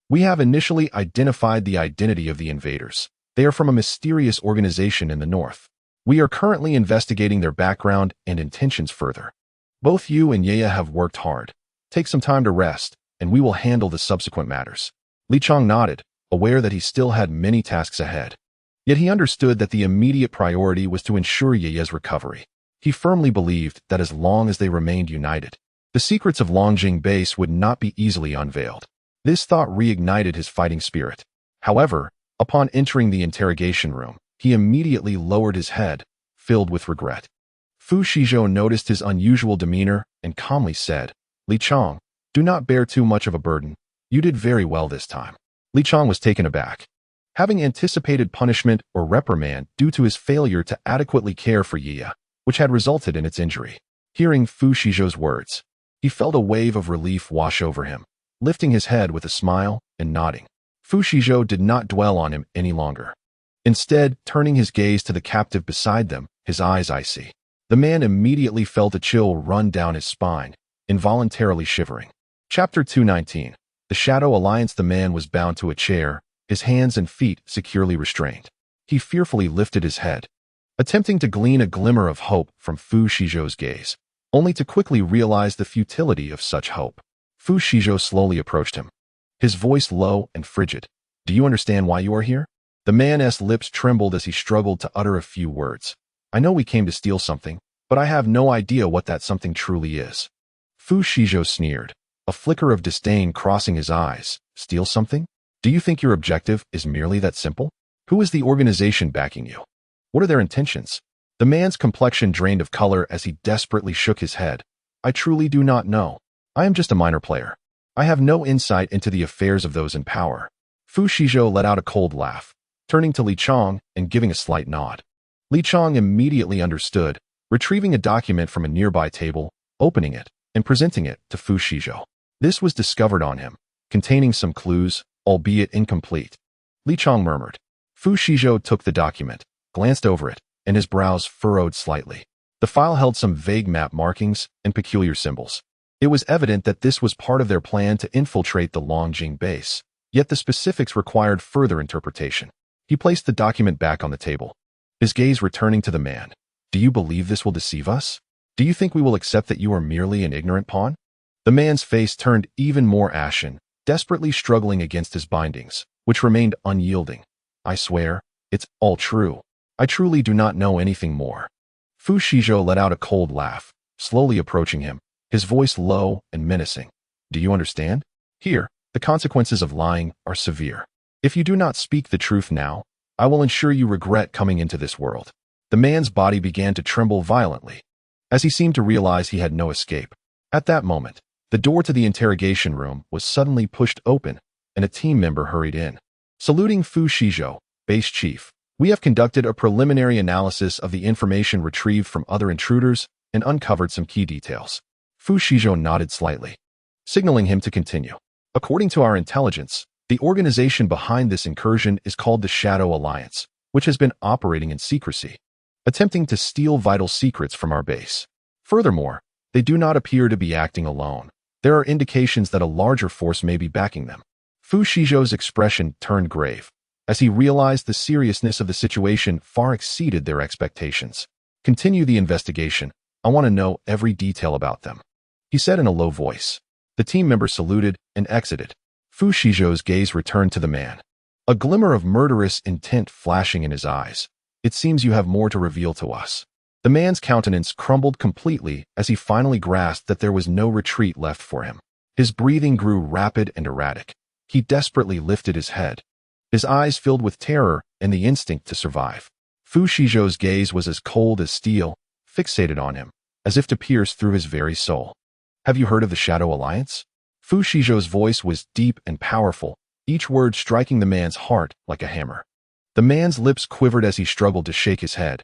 We have initially identified the identity of the invaders. They are from a mysterious organization in the north. We are currently investigating their background and intentions further. Both you and Ye have worked hard. Take some time to rest, and we will handle the subsequent matters." Li Chang nodded, aware that he still had many tasks ahead. Yet he understood that the immediate priority was to ensure Ye's recovery. He firmly believed that as long as they remained united, the secrets of Longjing Base would not be easily unveiled. This thought reignited his fighting spirit. However, upon entering the interrogation room, he immediately lowered his head, filled with regret. Fu Shizhou noticed his unusual demeanor and calmly said, "Li Chang, do not bear too much of a burden. You did very well this time." Li Chang was taken aback. Having anticipated punishment or reprimand due to his failure to adequately care for Ye, which had resulted in its injury. Hearing Fu Shizhou's words, he felt a wave of relief wash over him, lifting his head with a smile and nodding. Fu Shizhou did not dwell on him any longer. Instead, turning his gaze to the captive beside them, his eyes icy. The man immediately felt a chill run down his spine, involuntarily shivering. Chapter 219. The Shadow Alliance. The man was bound to a chair, his hands and feet securely restrained. He fearfully lifted his head, attempting to glean a glimmer of hope from Fu Shizhou's gaze, only to quickly realize the futility of such hope. Fu Shizhou slowly approached him, his voice low and frigid. "Do you understand why you are here?" The man's lips trembled as he struggled to utter a few words. "I know we came to steal something, but I have no idea what that something truly is." Fu Shizhou sneered, a flicker of disdain crossing his eyes. "Steal something? Do you think your objective is merely that simple? Who is the organization backing you? What are their intentions?" The man's complexion drained of color as he desperately shook his head. "I truly do not know. I am just a minor player. I have no insight into the affairs of those in power." Fu Shizhou let out a cold laugh, turning to Li Chang and giving a slight nod. Li Chang immediately understood, retrieving a document from a nearby table, opening it, and presenting it to Fu Shizhou. This was discovered on him, containing some clues, albeit incomplete. Li Chang murmured. Fu Shizhou took the document, glanced over it, and his brows furrowed slightly. The file held some vague map markings and peculiar symbols. It was evident that this was part of their plan to infiltrate the Longjing base, yet the specifics required further interpretation. He placed the document back on the table, his gaze returning to the man. "Do you believe this will deceive us? Do you think we will accept that you are merely an ignorant pawn?" The man's face turned even more ashen, desperately struggling against his bindings, which remained unyielding. "I swear, it's all true. I truly do not know anything more." Fu Shizhou let out a cold laugh, slowly approaching him, his voice low and menacing. "Do you understand? Here, the consequences of lying are severe. If you do not speak the truth now, I will ensure you regret coming into this world." The man's body began to tremble violently, as he seemed to realize he had no escape. At that moment, the door to the interrogation room was suddenly pushed open, and a team member hurried in. Saluting Fu Shizhou, base chief, "We have conducted a preliminary analysis of the information retrieved from other intruders and uncovered some key details." Fu Shizhou nodded slightly, signaling him to continue. "According to our intelligence, the organization behind this incursion is called the Shadow Alliance, which has been operating in secrecy, attempting to steal vital secrets from our base. Furthermore, they do not appear to be acting alone. There are indications that a larger force may be backing them." Fu Shizhou's expression turned grave, as he realized the seriousness of the situation far exceeded their expectations. "Continue the investigation. I want to know every detail about them," he said in a low voice. The team member saluted and exited. Fu Shizhou's gaze returned to the man, a glimmer of murderous intent flashing in his eyes. It seems you have more to reveal to us. The man's countenance crumbled completely as he finally grasped that there was no retreat left for him. His breathing grew rapid and erratic. He desperately lifted his head. His eyes filled with terror and the instinct to survive. Fu Shizhou's gaze was as cold as steel, fixated on him, as if to pierce through his very soul. Have you heard of the Shadow Alliance? Fu Shizhou's voice was deep and powerful, each word striking the man's heart like a hammer. The man's lips quivered as he struggled to shake his head.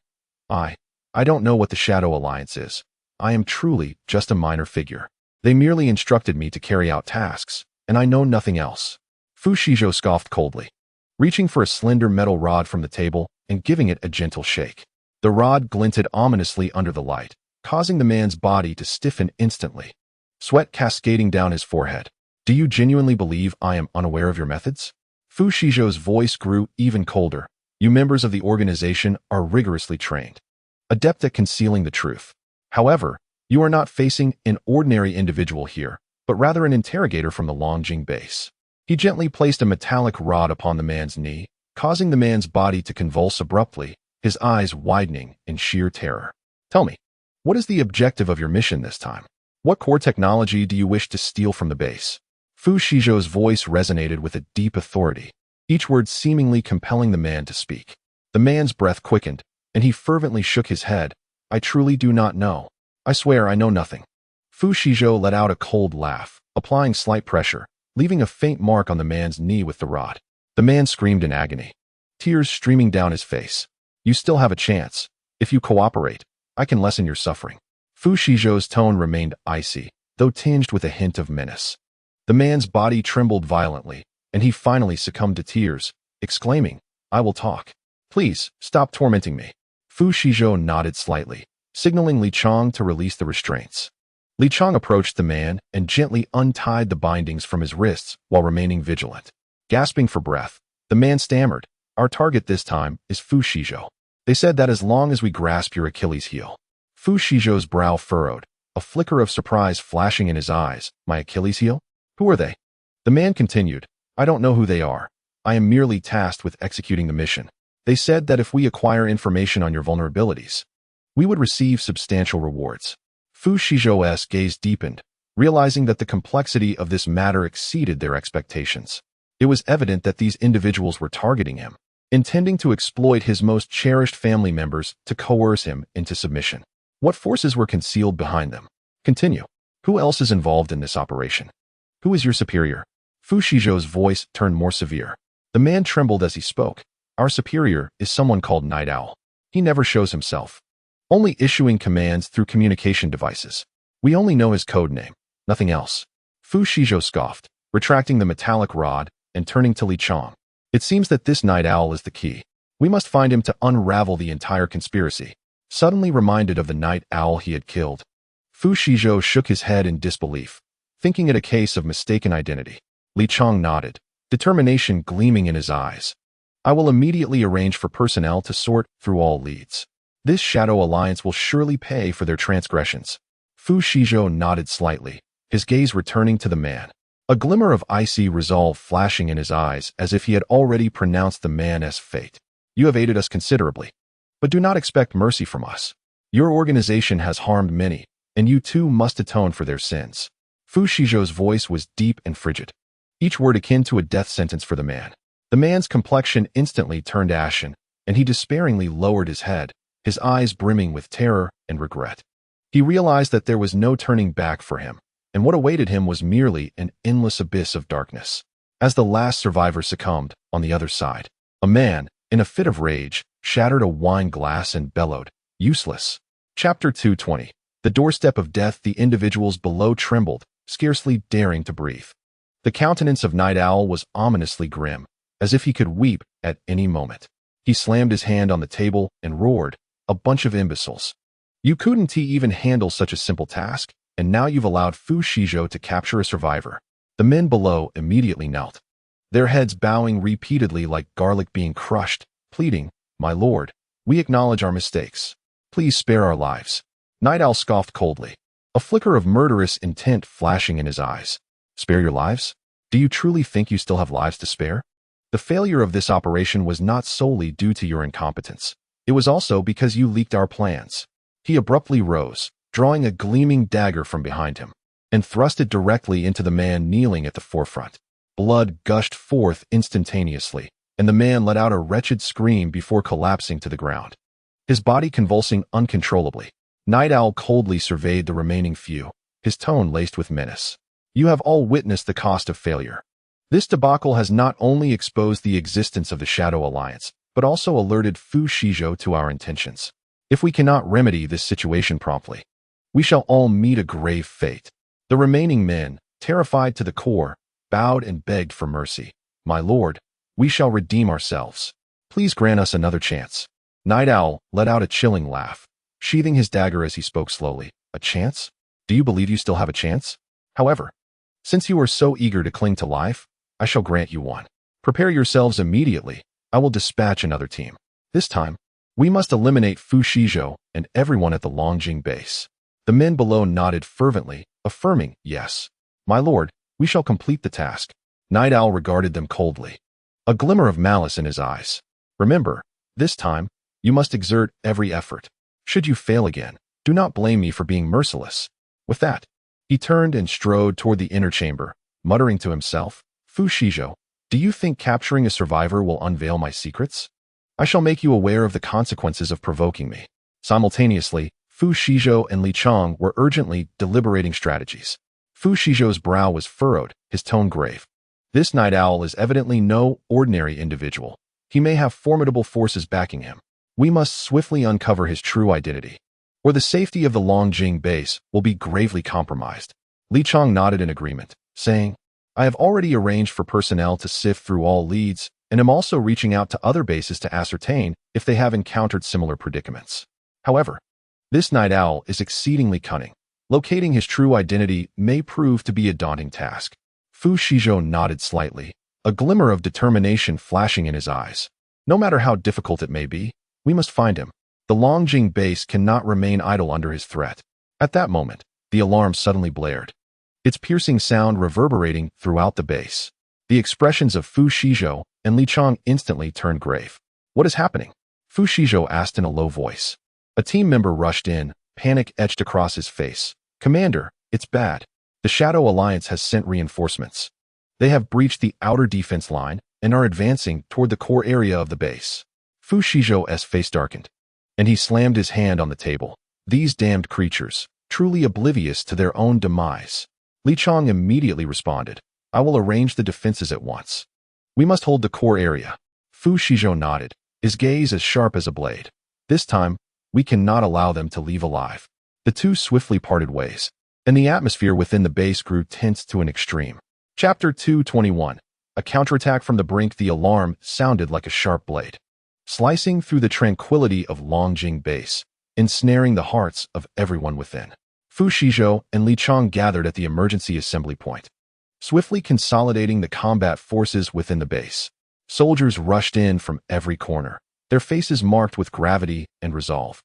I don't know what the Shadow Alliance is. I am truly just a minor figure. They merely instructed me to carry out tasks, and I know nothing else. Fu Shizhou scoffed coldly, reaching for a slender metal rod from the table and giving it a gentle shake. The rod glinted ominously under the light, causing the man's body to stiffen instantly, sweat cascading down his forehead. Do you genuinely believe I am unaware of your methods? Fu Shizhou's voice grew even colder. You members of the organization are rigorously trained, adept at concealing the truth. However, you are not facing an ordinary individual here, but rather an interrogator from the Longjing base. He gently placed a metallic rod upon the man's knee, causing the man's body to convulse abruptly, his eyes widening in sheer terror. Tell me, what is the objective of your mission this time? What core technology do you wish to steal from the base? Fu Shizhou's voice resonated with a deep authority, each word seemingly compelling the man to speak. The man's breath quickened, and he fervently shook his head. I truly do not know. I swear I know nothing. Fu Shizhou let out a cold laugh, applying slight pressure, leaving a faint mark on the man's knee with the rod. The man screamed in agony, tears streaming down his face. You still have a chance. If you cooperate, I can lessen your suffering. Fu Shizhou's tone remained icy, though tinged with a hint of menace. The man's body trembled violently, and he finally succumbed to tears, exclaiming, I will talk. Please, stop tormenting me. Fu Shizhou nodded slightly, signaling Li Chong to release the restraints. Li Chong approached the man and gently untied the bindings from his wrists while remaining vigilant. Gasping for breath, the man stammered, Our target this time is Fu Shizhou. They said that as long as we grasp your Achilles heel. Fu Shizhou's brow furrowed, a flicker of surprise flashing in his eyes. My Achilles heel? Who are they? The man continued, I don't know who they are. I am merely tasked with executing the mission. They said that if we acquire information on your vulnerabilities, we would receive substantial rewards. Fu Shizhou's gaze deepened, realizing that the complexity of this matter exceeded their expectations. It was evident that these individuals were targeting him, intending to exploit his most cherished family members to coerce him into submission. What forces were concealed behind them? Continue. Who else is involved in this operation? Who is your superior? Fu Shizhou's voice turned more severe. The man trembled as he spoke. Our superior is someone called Night Owl. He never shows himself, only issuing commands through communication devices. We only know his code name, nothing else. Fu Shizhou scoffed, retracting the metallic rod and turning to Li Chong. It seems that this Night Owl is the key. We must find him to unravel the entire conspiracy. Suddenly reminded of the Night Owl he had killed, Fu Shizhou shook his head in disbelief, thinking it a case of mistaken identity. Li Chong nodded, determination gleaming in his eyes. I will immediately arrange for personnel to sort through all leads. This Shadow Alliance will surely pay for their transgressions. Fu Shizhou nodded slightly, his gaze returning to the man, a glimmer of icy resolve flashing in his eyes as if he had already pronounced the man as fate. You have aided us considerably, but do not expect mercy from us. Your organization has harmed many, and you too must atone for their sins. Fu Shizhou's voice was deep and frigid, each word akin to a death sentence for the man. The man's complexion instantly turned ashen, and he despairingly lowered his head, his eyes brimming with terror and regret. He realized that there was no turning back for him, and what awaited him was merely an endless abyss of darkness. As the last survivor succumbed, on the other side, a man, in a fit of rage, shattered a wine glass and bellowed, Useless. Chapter 220. The doorstep of death. The individuals below trembled, scarcely daring to breathe. The countenance of Night Owl was ominously grim, as if he could weep at any moment. He slammed his hand on the table and roared, A bunch of imbeciles. You couldn't even handle such a simple task, and now you've allowed Fu Shizhou to capture a survivor. The men below immediately knelt, their heads bowing repeatedly like garlic being crushed, pleading, My lord, we acknowledge our mistakes. Please spare our lives. Night Owl scoffed coldly, a flicker of murderous intent flashing in his eyes. Spare your lives? Do you truly think you still have lives to spare? The failure of this operation was not solely due to your incompetence. It was also because you leaked our plans. He abruptly rose, drawing a gleaming dagger from behind him, and thrust it directly into the man kneeling at the forefront. Blood gushed forth instantaneously, and the man let out a wretched scream before collapsing to the ground, his body convulsing uncontrollably. Night Owl coldly surveyed the remaining few, his tone laced with menace. You have all witnessed the cost of failure. This debacle has not only exposed the existence of the Shadow Alliance, but also alerted Fu Shizhou to our intentions. If we cannot remedy this situation promptly, we shall all meet a grave fate. The remaining men, terrified to the core, bowed and begged for mercy. My lord, we shall redeem ourselves. Please grant us another chance. Night Owl let out a chilling laugh, sheathing his dagger as he spoke slowly. A chance? Do you believe you still have a chance? However, since you are so eager to cling to life, I shall grant you one. Prepare yourselves immediately. I will dispatch another team. This time, we must eliminate Fu Shizhou and everyone at the Longjing base. The men below nodded fervently, affirming, yes. My lord, we shall complete the task. Night Owl regarded them coldly, a glimmer of malice in his eyes. Remember, this time, you must exert every effort. Should you fail again, do not blame me for being merciless. With that, he turned and strode toward the inner chamber, muttering to himself, Fu Shizhou, do you think capturing a survivor will unveil my secrets? I shall make you aware of the consequences of provoking me. Simultaneously, Fu Shizhou and Li Chang were urgently deliberating strategies. Fu Shizhou's brow was furrowed, his tone grave. This Night Owl is evidently no ordinary individual. He may have formidable forces backing him. We must swiftly uncover his true identity, or the safety of the Longjing base will be gravely compromised. Li Chang nodded in agreement, saying, I have already arranged for personnel to sift through all leads, and am also reaching out to other bases to ascertain if they have encountered similar predicaments. However, this Night Owl is exceedingly cunning. Locating his true identity may prove to be a daunting task. Fu Shizhou nodded slightly, a glimmer of determination flashing in his eyes. No matter how difficult it may be, we must find him. The Longjing base cannot remain idle under his threat. At that moment, the alarm suddenly blared, its piercing sound reverberating throughout the base. The expressions of Fu Shizhou and Li Chang instantly turned grave. What is happening? Fu Shizhou asked in a low voice. A team member rushed in, panic etched across his face. Commander, it's bad. The Shadow Alliance has sent reinforcements. They have breached the outer defense line and are advancing toward the core area of the base. Fu Shizhou's face darkened, and he slammed his hand on the table. These damned creatures, truly oblivious to their own demise. Li Chang immediately responded, I will arrange the defenses at once. We must hold the core area. Fu Shizhou nodded, his gaze as sharp as a blade. This time, we cannot allow them to leave alive. The two swiftly parted ways, and the atmosphere within the base grew tense to an extreme. Chapter 221. A counterattack from the brink. The alarm sounded like a sharp blade, slicing through the tranquility of Longjing base, ensnaring the hearts of everyone within. Fu Shizhou and Li Chang gathered at the emergency assembly point, swiftly consolidating the combat forces within the base. Soldiers rushed in from every corner, their faces marked with gravity and resolve.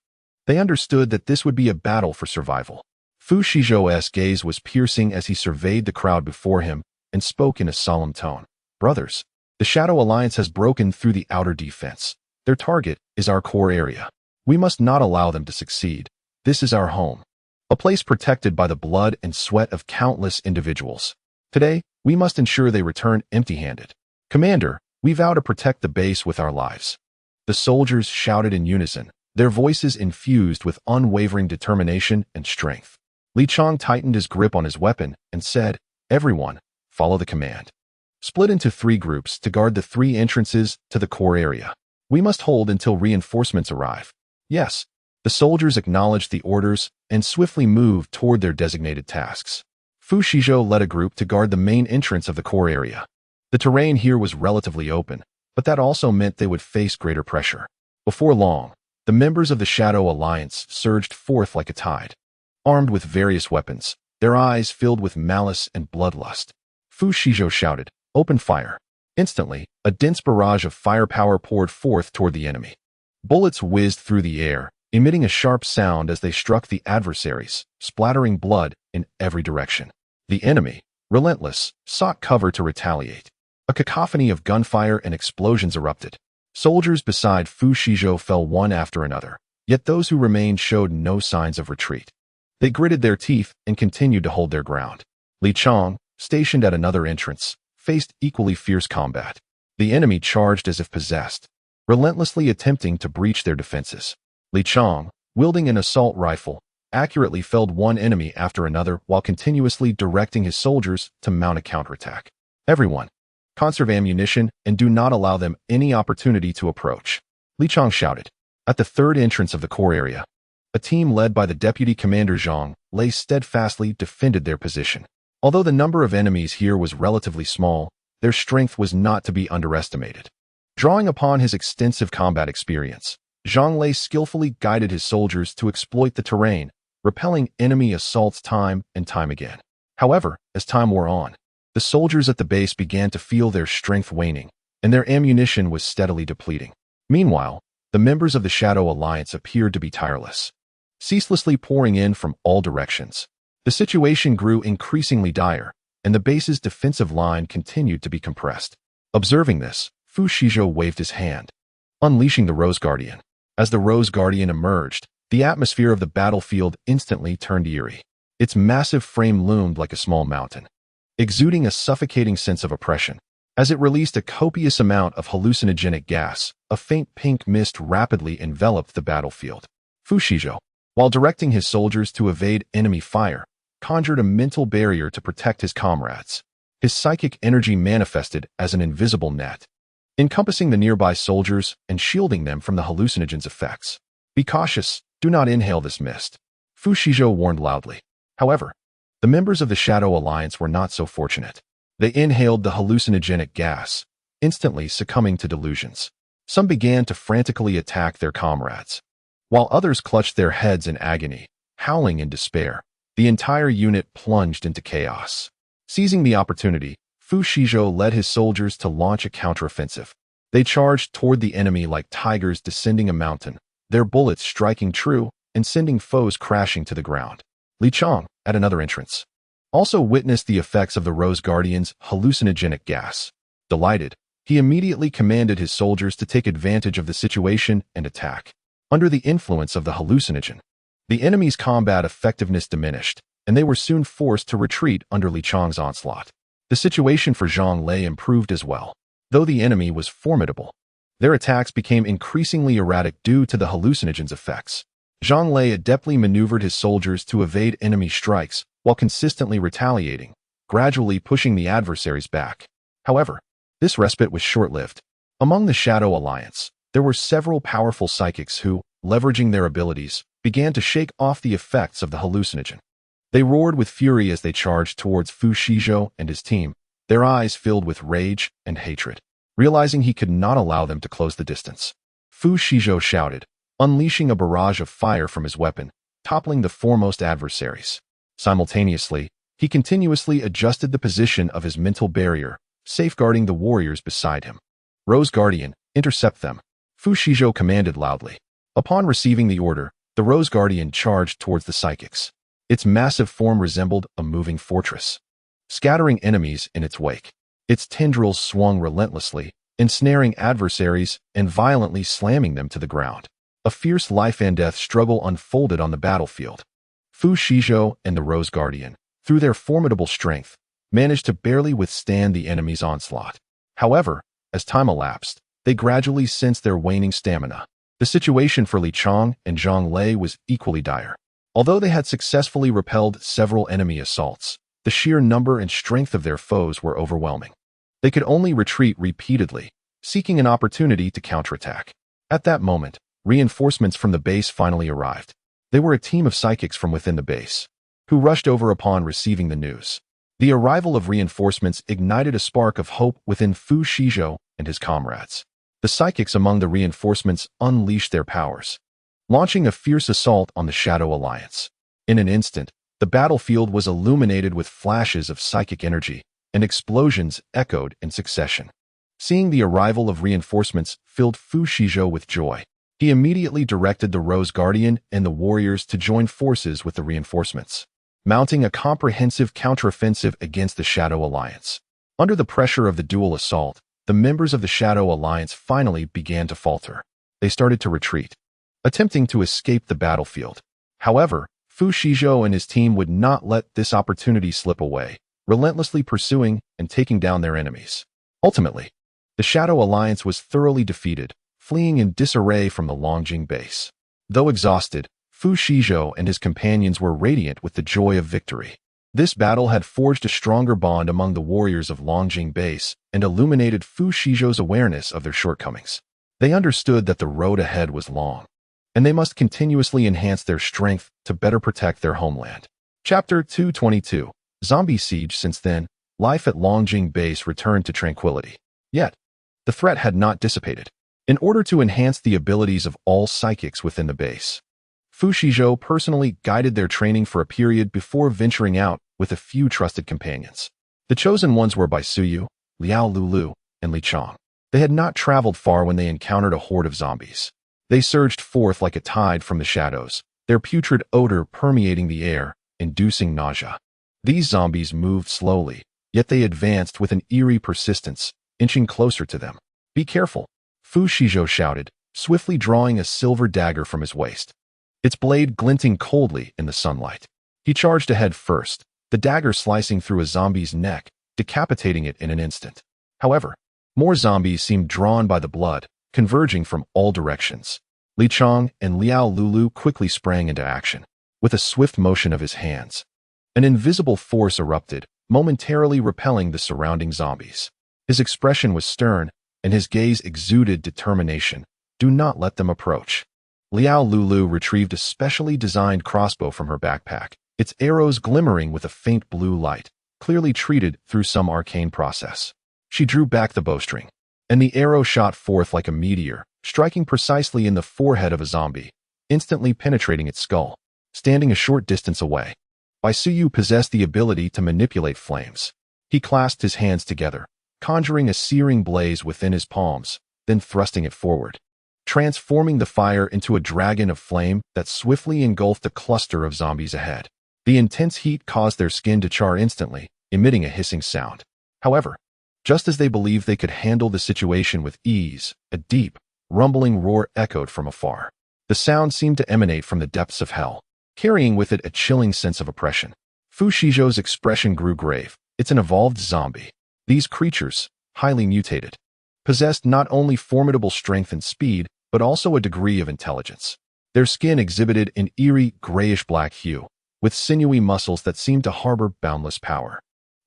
They understood that this would be a battle for survival. Fu Shizhou's gaze was piercing as he surveyed the crowd before him and spoke in a solemn tone. Brothers, the Shadow Alliance has broken through the outer defense. Their target is our core area. We must not allow them to succeed. This is our home, a place protected by the blood and sweat of countless individuals. Today, we must ensure they return empty-handed. Commander, we vow to protect the base with our lives. The soldiers shouted in unison, their voices infused with unwavering determination and strength. Li Chang tightened his grip on his weapon and said, Everyone, follow the command. Split into 3 groups to guard the 3 entrances to the core area. We must hold until reinforcements arrive. Yes, the soldiers acknowledged the orders and swiftly moved toward their designated tasks. Fu Shizhou led a group to guard the main entrance of the core area. The terrain here was relatively open, but that also meant they would face greater pressure. Before long, the members of the Shadow Alliance surged forth like a tide, armed with various weapons, their eyes filled with malice and bloodlust. Fu Shizhou shouted, Open fire. Instantly, a dense barrage of firepower poured forth toward the enemy. Bullets whizzed through the air, emitting a sharp sound as they struck the adversaries, splattering blood in every direction. The enemy, relentless, sought cover to retaliate. A cacophony of gunfire and explosions erupted. Soldiers beside Fu Shizhou fell one after another, yet those who remained showed no signs of retreat. They gritted their teeth and continued to hold their ground. Li Chang, stationed at another entrance, faced equally fierce combat. The enemy charged as if possessed, relentlessly attempting to breach their defenses. Li Chang, wielding an assault rifle, accurately felled one enemy after another while continuously directing his soldiers to mount a counterattack. Everyone, conserve ammunition and do not allow them any opportunity to approach, Li Chang shouted. At the third entrance of the core area, a team led by the Deputy Commander Zhang Lei steadfastly defended their position. Although the number of enemies here was relatively small, their strength was not to be underestimated. Drawing upon his extensive combat experience, Zhang Lei skillfully guided his soldiers to exploit the terrain, repelling enemy assaults time and time again. However, as time wore on, the soldiers at the base began to feel their strength waning, and their ammunition was steadily depleting. Meanwhile, the members of the Shadow Alliance appeared to be tireless, ceaselessly pouring in from all directions. The situation grew increasingly dire, and the base's defensive line continued to be compressed. Observing this, Fu Shizhou waved his hand, unleashing the Rose Guardian. As the Rose Guardian emerged, the atmosphere of the battlefield instantly turned eerie. Its massive frame loomed like a small mountain, exuding a suffocating sense of oppression. As it released a copious amount of hallucinogenic gas, a faint pink mist rapidly enveloped the battlefield. Fu Shizhou, while directing his soldiers to evade enemy fire, conjured a mental barrier to protect his comrades. His psychic energy manifested as an invisible net, encompassing the nearby soldiers and shielding them from the hallucinogen's effects. Be cautious, do not inhale this mist, Fu Shizhou warned loudly. However, the members of the Shadow Alliance were not so fortunate. They inhaled the hallucinogenic gas, instantly succumbing to delusions. Some began to frantically attack their comrades, while others clutched their heads in agony, howling in despair. The entire unit plunged into chaos. Seizing the opportunity, Fu Shizhou led his soldiers to launch a counteroffensive. They charged toward the enemy like tigers descending a mountain, their bullets striking true and sending foes crashing to the ground. Li Chang, at another entrance, also witnessed the effects of the Rose Guardian's hallucinogenic gas. Delighted, he immediately commanded his soldiers to take advantage of the situation and attack. Under the influence of the hallucinogen, the enemy's combat effectiveness diminished, and they were soon forced to retreat under Li Chang's onslaught. The situation for Zhang Lei improved as well. Though the enemy was formidable, their attacks became increasingly erratic due to the hallucinogen's effects. Zhang Lei adeptly maneuvered his soldiers to evade enemy strikes while consistently retaliating, gradually pushing the adversaries back. However, this respite was short-lived. Among the Shadow Alliance, there were several powerful psychics who, leveraging their abilities, began to shake off the effects of the hallucinogen. They roared with fury as they charged towards Fu Shizhou and his team, their eyes filled with rage and hatred. Realizing he could not allow them to close the distance, Fu Shizhou shouted, unleashing a barrage of fire from his weapon, toppling the foremost adversaries. Simultaneously, he continuously adjusted the position of his mental barrier, safeguarding the warriors beside him. Rose Guardian, intercept them, Fu Shizhou commanded loudly. Upon receiving the order, the Rose Guardian charged towards the psychics. Its massive form resembled a moving fortress, scattering enemies in its wake. Its tendrils swung relentlessly, ensnaring adversaries and violently slamming them to the ground. A fierce life-and-death struggle unfolded on the battlefield. Fu Shizhou and the Rose Guardian, through their formidable strength, managed to barely withstand the enemy's onslaught. However, as time elapsed, they gradually sensed their waning stamina. The situation for Li Chang and Zhang Lei was equally dire. Although they had successfully repelled several enemy assaults, the sheer number and strength of their foes were overwhelming. They could only retreat repeatedly, seeking an opportunity to counterattack. At that moment, reinforcements from the base finally arrived. They were a team of psychics from within the base, who rushed over upon receiving the news. The arrival of reinforcements ignited a spark of hope within Fu Shizhou and his comrades. The psychics among the reinforcements unleashed their powers, launching a fierce assault on the Shadow Alliance. In an instant, the battlefield was illuminated with flashes of psychic energy, and explosions echoed in succession. Seeing the arrival of reinforcements filled Fu Shizhou with joy. He immediately directed the Rose Guardian and the warriors to join forces with the reinforcements, mounting a comprehensive counteroffensive against the Shadow Alliance. Under the pressure of the dual assault, the members of the Shadow Alliance finally began to falter. They started to retreat, attempting to escape the battlefield. However, Fu Shizhou and his team would not let this opportunity slip away, relentlessly pursuing and taking down their enemies. Ultimately, the Shadow Alliance was thoroughly defeated, fleeing in disarray from the Longjing base. Though exhausted, Fu Shizhou and his companions were radiant with the joy of victory. This battle had forged a stronger bond among the warriors of Longjing base and illuminated Fu Shizhou's awareness of their shortcomings. They understood that the road ahead was long, and they must continuously enhance their strength to better protect their homeland. Chapter 222. Zombie Siege. Since then, life at Longjing base returned to tranquility. Yet, the threat had not dissipated. In order to enhance the abilities of all psychics within the base, Fu Shizhou personally guided their training for a period before venturing out with a few trusted companions. The chosen ones were Bai Suyu, Liao Lulu, and Li Chong. They had not traveled far when they encountered a horde of zombies. They surged forth like a tide from the shadows, their putrid odor permeating the air, inducing nausea. These zombies moved slowly, yet they advanced with an eerie persistence, inching closer to them. "Be careful," Fu Shizhou shouted, swiftly drawing a silver dagger from his waist, its blade glinting coldly in the sunlight. He charged ahead first, the dagger slicing through a zombie's neck, decapitating it in an instant. However, more zombies seemed drawn by the blood, converging from all directions. Li Chong and Liao Lulu quickly sprang into action. With a swift motion of his hands, an invisible force erupted, momentarily repelling the surrounding zombies. His expression was stern, and his gaze exuded determination. "Do not let them approach." Liao Lulu retrieved a specially designed crossbow from her backpack, its arrows glimmering with a faint blue light, clearly treated through some arcane process. She drew back the bowstring, and the arrow shot forth like a meteor, striking precisely in the forehead of a zombie, instantly penetrating its skull. Standing a short distance away, Bai Suyu possessed the ability to manipulate flames. He clasped his hands together, conjuring a searing blaze within his palms, then thrusting it forward, transforming the fire into a dragon of flame that swiftly engulfed a cluster of zombies ahead. The intense heat caused their skin to char instantly, emitting a hissing sound. However, just as they believed they could handle the situation with ease, a deep, rumbling roar echoed from afar. The sound seemed to emanate from the depths of hell, carrying with it a chilling sense of oppression. Fu Shizhou's expression grew grave. "It's an evolved zombie. These creatures, highly mutated, possessed not only formidable strength and speed, but also a degree of intelligence. Their skin exhibited an eerie, grayish-black hue, with sinewy muscles that seemed to harbor boundless power.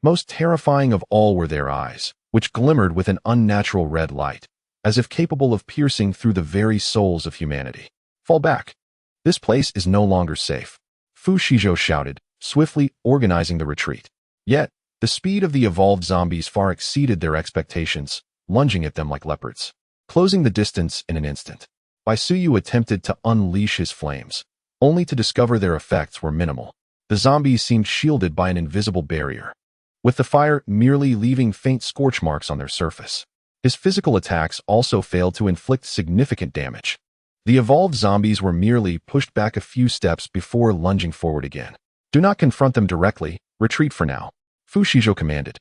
Most terrifying of all were their eyes, which glimmered with an unnatural red light, as if capable of piercing through the very souls of humanity. "Fall back. This place is no longer safe," Fu Shizhou shouted, swiftly organizing the retreat. Yet, the speed of the evolved zombies far exceeded their expectations, lunging at them like leopards, closing the distance in an instant. Bai Suyu attempted to unleash his flames, only to discover their effects were minimal. The zombies seemed shielded by an invisible barrier, with the fire merely leaving faint scorch marks on their surface. His physical attacks also failed to inflict significant damage. The evolved zombies were merely pushed back a few steps before lunging forward again. "Do not confront them directly, retreat for now," Fu Shizhou commanded,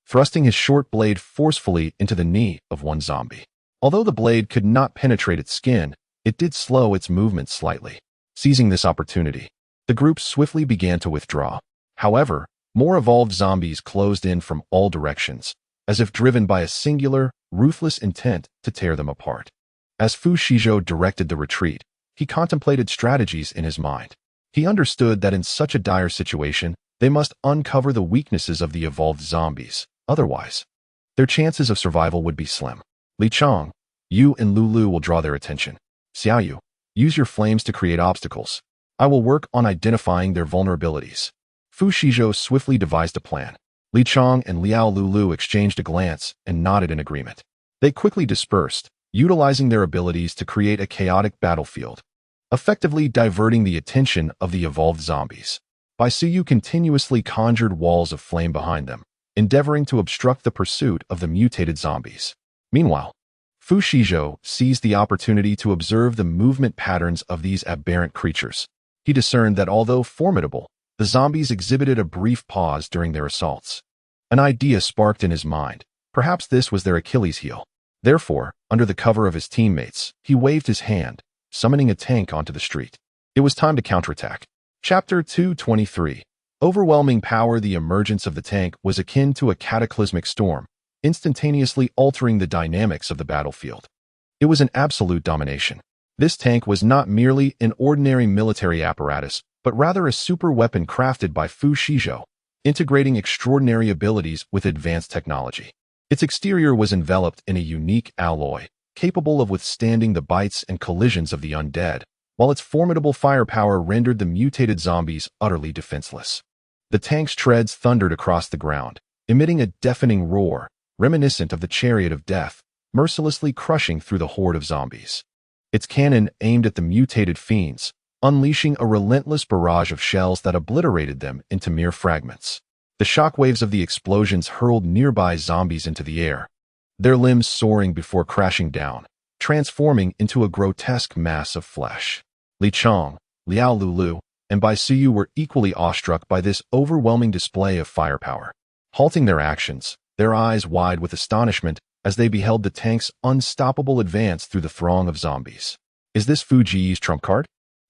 thrusting his short blade forcefully into the knee of one zombie. Although the blade could not penetrate its skin, it did slow its movement slightly. Seizing this opportunity, the group swiftly began to withdraw. However, more evolved zombies closed in from all directions, as if driven by a singular, ruthless intent to tear them apart. As Fu Shizhou directed the retreat, he contemplated strategies in his mind. He understood that in such a dire situation, they must uncover the weaknesses of the evolved zombies. Otherwise, their chances of survival would be slim. "Li Chong, you and Lulu will draw their attention. Xiaoyu, use your flames to create obstacles. I will work on identifying their vulnerabilities." Fu Shizhou swiftly devised a plan. Li Chong and Liao Lulu exchanged a glance and nodded in agreement. They quickly dispersed, utilizing their abilities to create a chaotic battlefield, effectively diverting the attention of the evolved zombies. Bai Suyu continuously conjured walls of flame behind them, endeavoring to obstruct the pursuit of the mutated zombies. Meanwhile, Fu Shizhou seized the opportunity to observe the movement patterns of these aberrant creatures. He discerned that although formidable, the zombies exhibited a brief pause during their assaults, An idea sparked in his mind. Perhaps this was their Achilles heel. Therefore, under the cover of his teammates, he waved his hand, summoning a tank onto the street. It was time to counterattack. Chapter 223. Overwhelming power. The emergence of the tank was akin to a cataclysmic storm, instantaneously altering the dynamics of the battlefield. It was an absolute domination. This tank was not merely an ordinary military apparatus, but rather a super weapon crafted by Fu Shizhou, integrating extraordinary abilities with advanced technology. Its exterior was enveloped in a unique alloy, capable of withstanding the bites and collisions of the undead, while its formidable firepower rendered the mutated zombies utterly defenseless. The tank's treads thundered across the ground, emitting a deafening roar, reminiscent of the chariot of death, mercilessly crushing through the horde of zombies. Its cannon aimed at the mutated fiends, unleashing a relentless barrage of shells that obliterated them into mere fragments. The shockwaves of the explosions hurled nearby zombies into the air, their limbs soaring before crashing down, transforming into a grotesque mass of flesh. Li Chong, Liao Lulu, and Bai Suyu were equally awestruck by this overwhelming display of firepower. Halting their actions, their eyes wide with astonishment as they beheld the tank's unstoppable advance through the throng of zombies. "Is this Fu Ji's trump card?"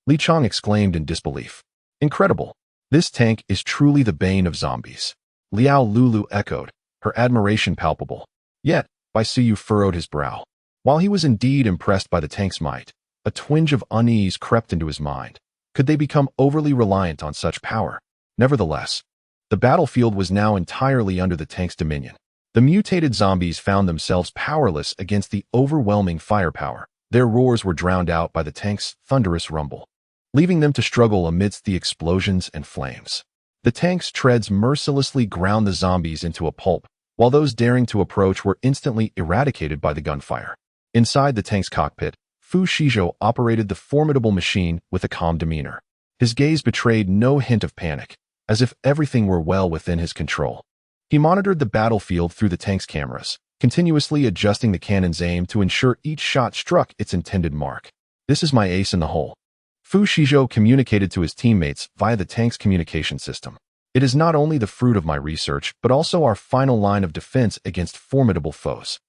Li Chong exclaimed in disbelief. "Incredible. This tank is truly the bane of zombies." Liao Lulu echoed, her admiration palpable. Yet, Bai Suyu furrowed his brow. While he was indeed impressed by the tank's might, a twinge of unease crept into his mind. Could they become overly reliant on such power? Nevertheless, the battlefield was now entirely under the tank's dominion. The mutated zombies found themselves powerless against the overwhelming firepower. Their roars were drowned out by the tank's thunderous rumble, leaving them to struggle amidst the explosions and flames. The tank's treads mercilessly ground the zombies into a pulp, while those daring to approach were instantly eradicated by the gunfire. Inside the tank's cockpit, Fu Shizhou operated the formidable machine with a calm demeanor. His gaze betrayed no hint of panic, as if everything were well within his control. He monitored the battlefield through the tank's cameras, continuously adjusting the cannon's aim to ensure each shot struck its intended mark. "This is my ace in the hole," Fu Shizhou communicated to his teammates via the tank's communication system. "It is not only the fruit of my research, but also our final line of defense against formidable foes."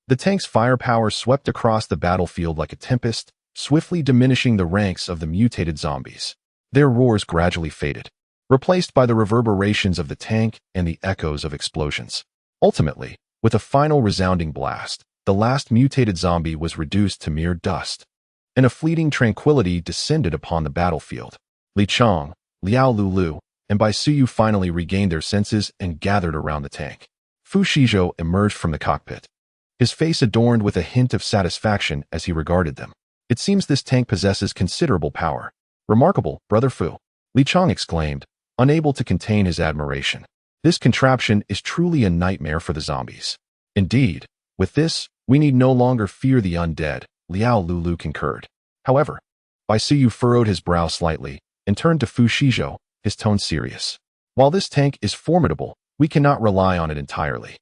The tank's firepower swept across the battlefield like a tempest, swiftly diminishing the ranks of the mutated zombies. Their roars gradually faded, replaced by the reverberations of the tank and the echoes of explosions. Ultimately, with a final resounding blast, the last mutated zombie was reduced to mere dust, and a fleeting tranquility descended upon the battlefield. Li Chong, Liao Lulu, and Bai Suyu finally regained their senses and gathered around the tank. Fu Shizhou emerged from the cockpit, his face adorned with a hint of satisfaction as he regarded them. "It seems this tank possesses considerable power." "Remarkable, Brother Fu," Li Chong exclaimed, unable to contain his admiration. "This contraption is truly a nightmare for the zombies." "Indeed, with this, we need no longer fear the undead," Liao Lulu concurred. However, Bai Suyu furrowed his brow slightly and turned to Fu Shizhou, his tone serious. "While this tank is formidable, we cannot rely on it entirely.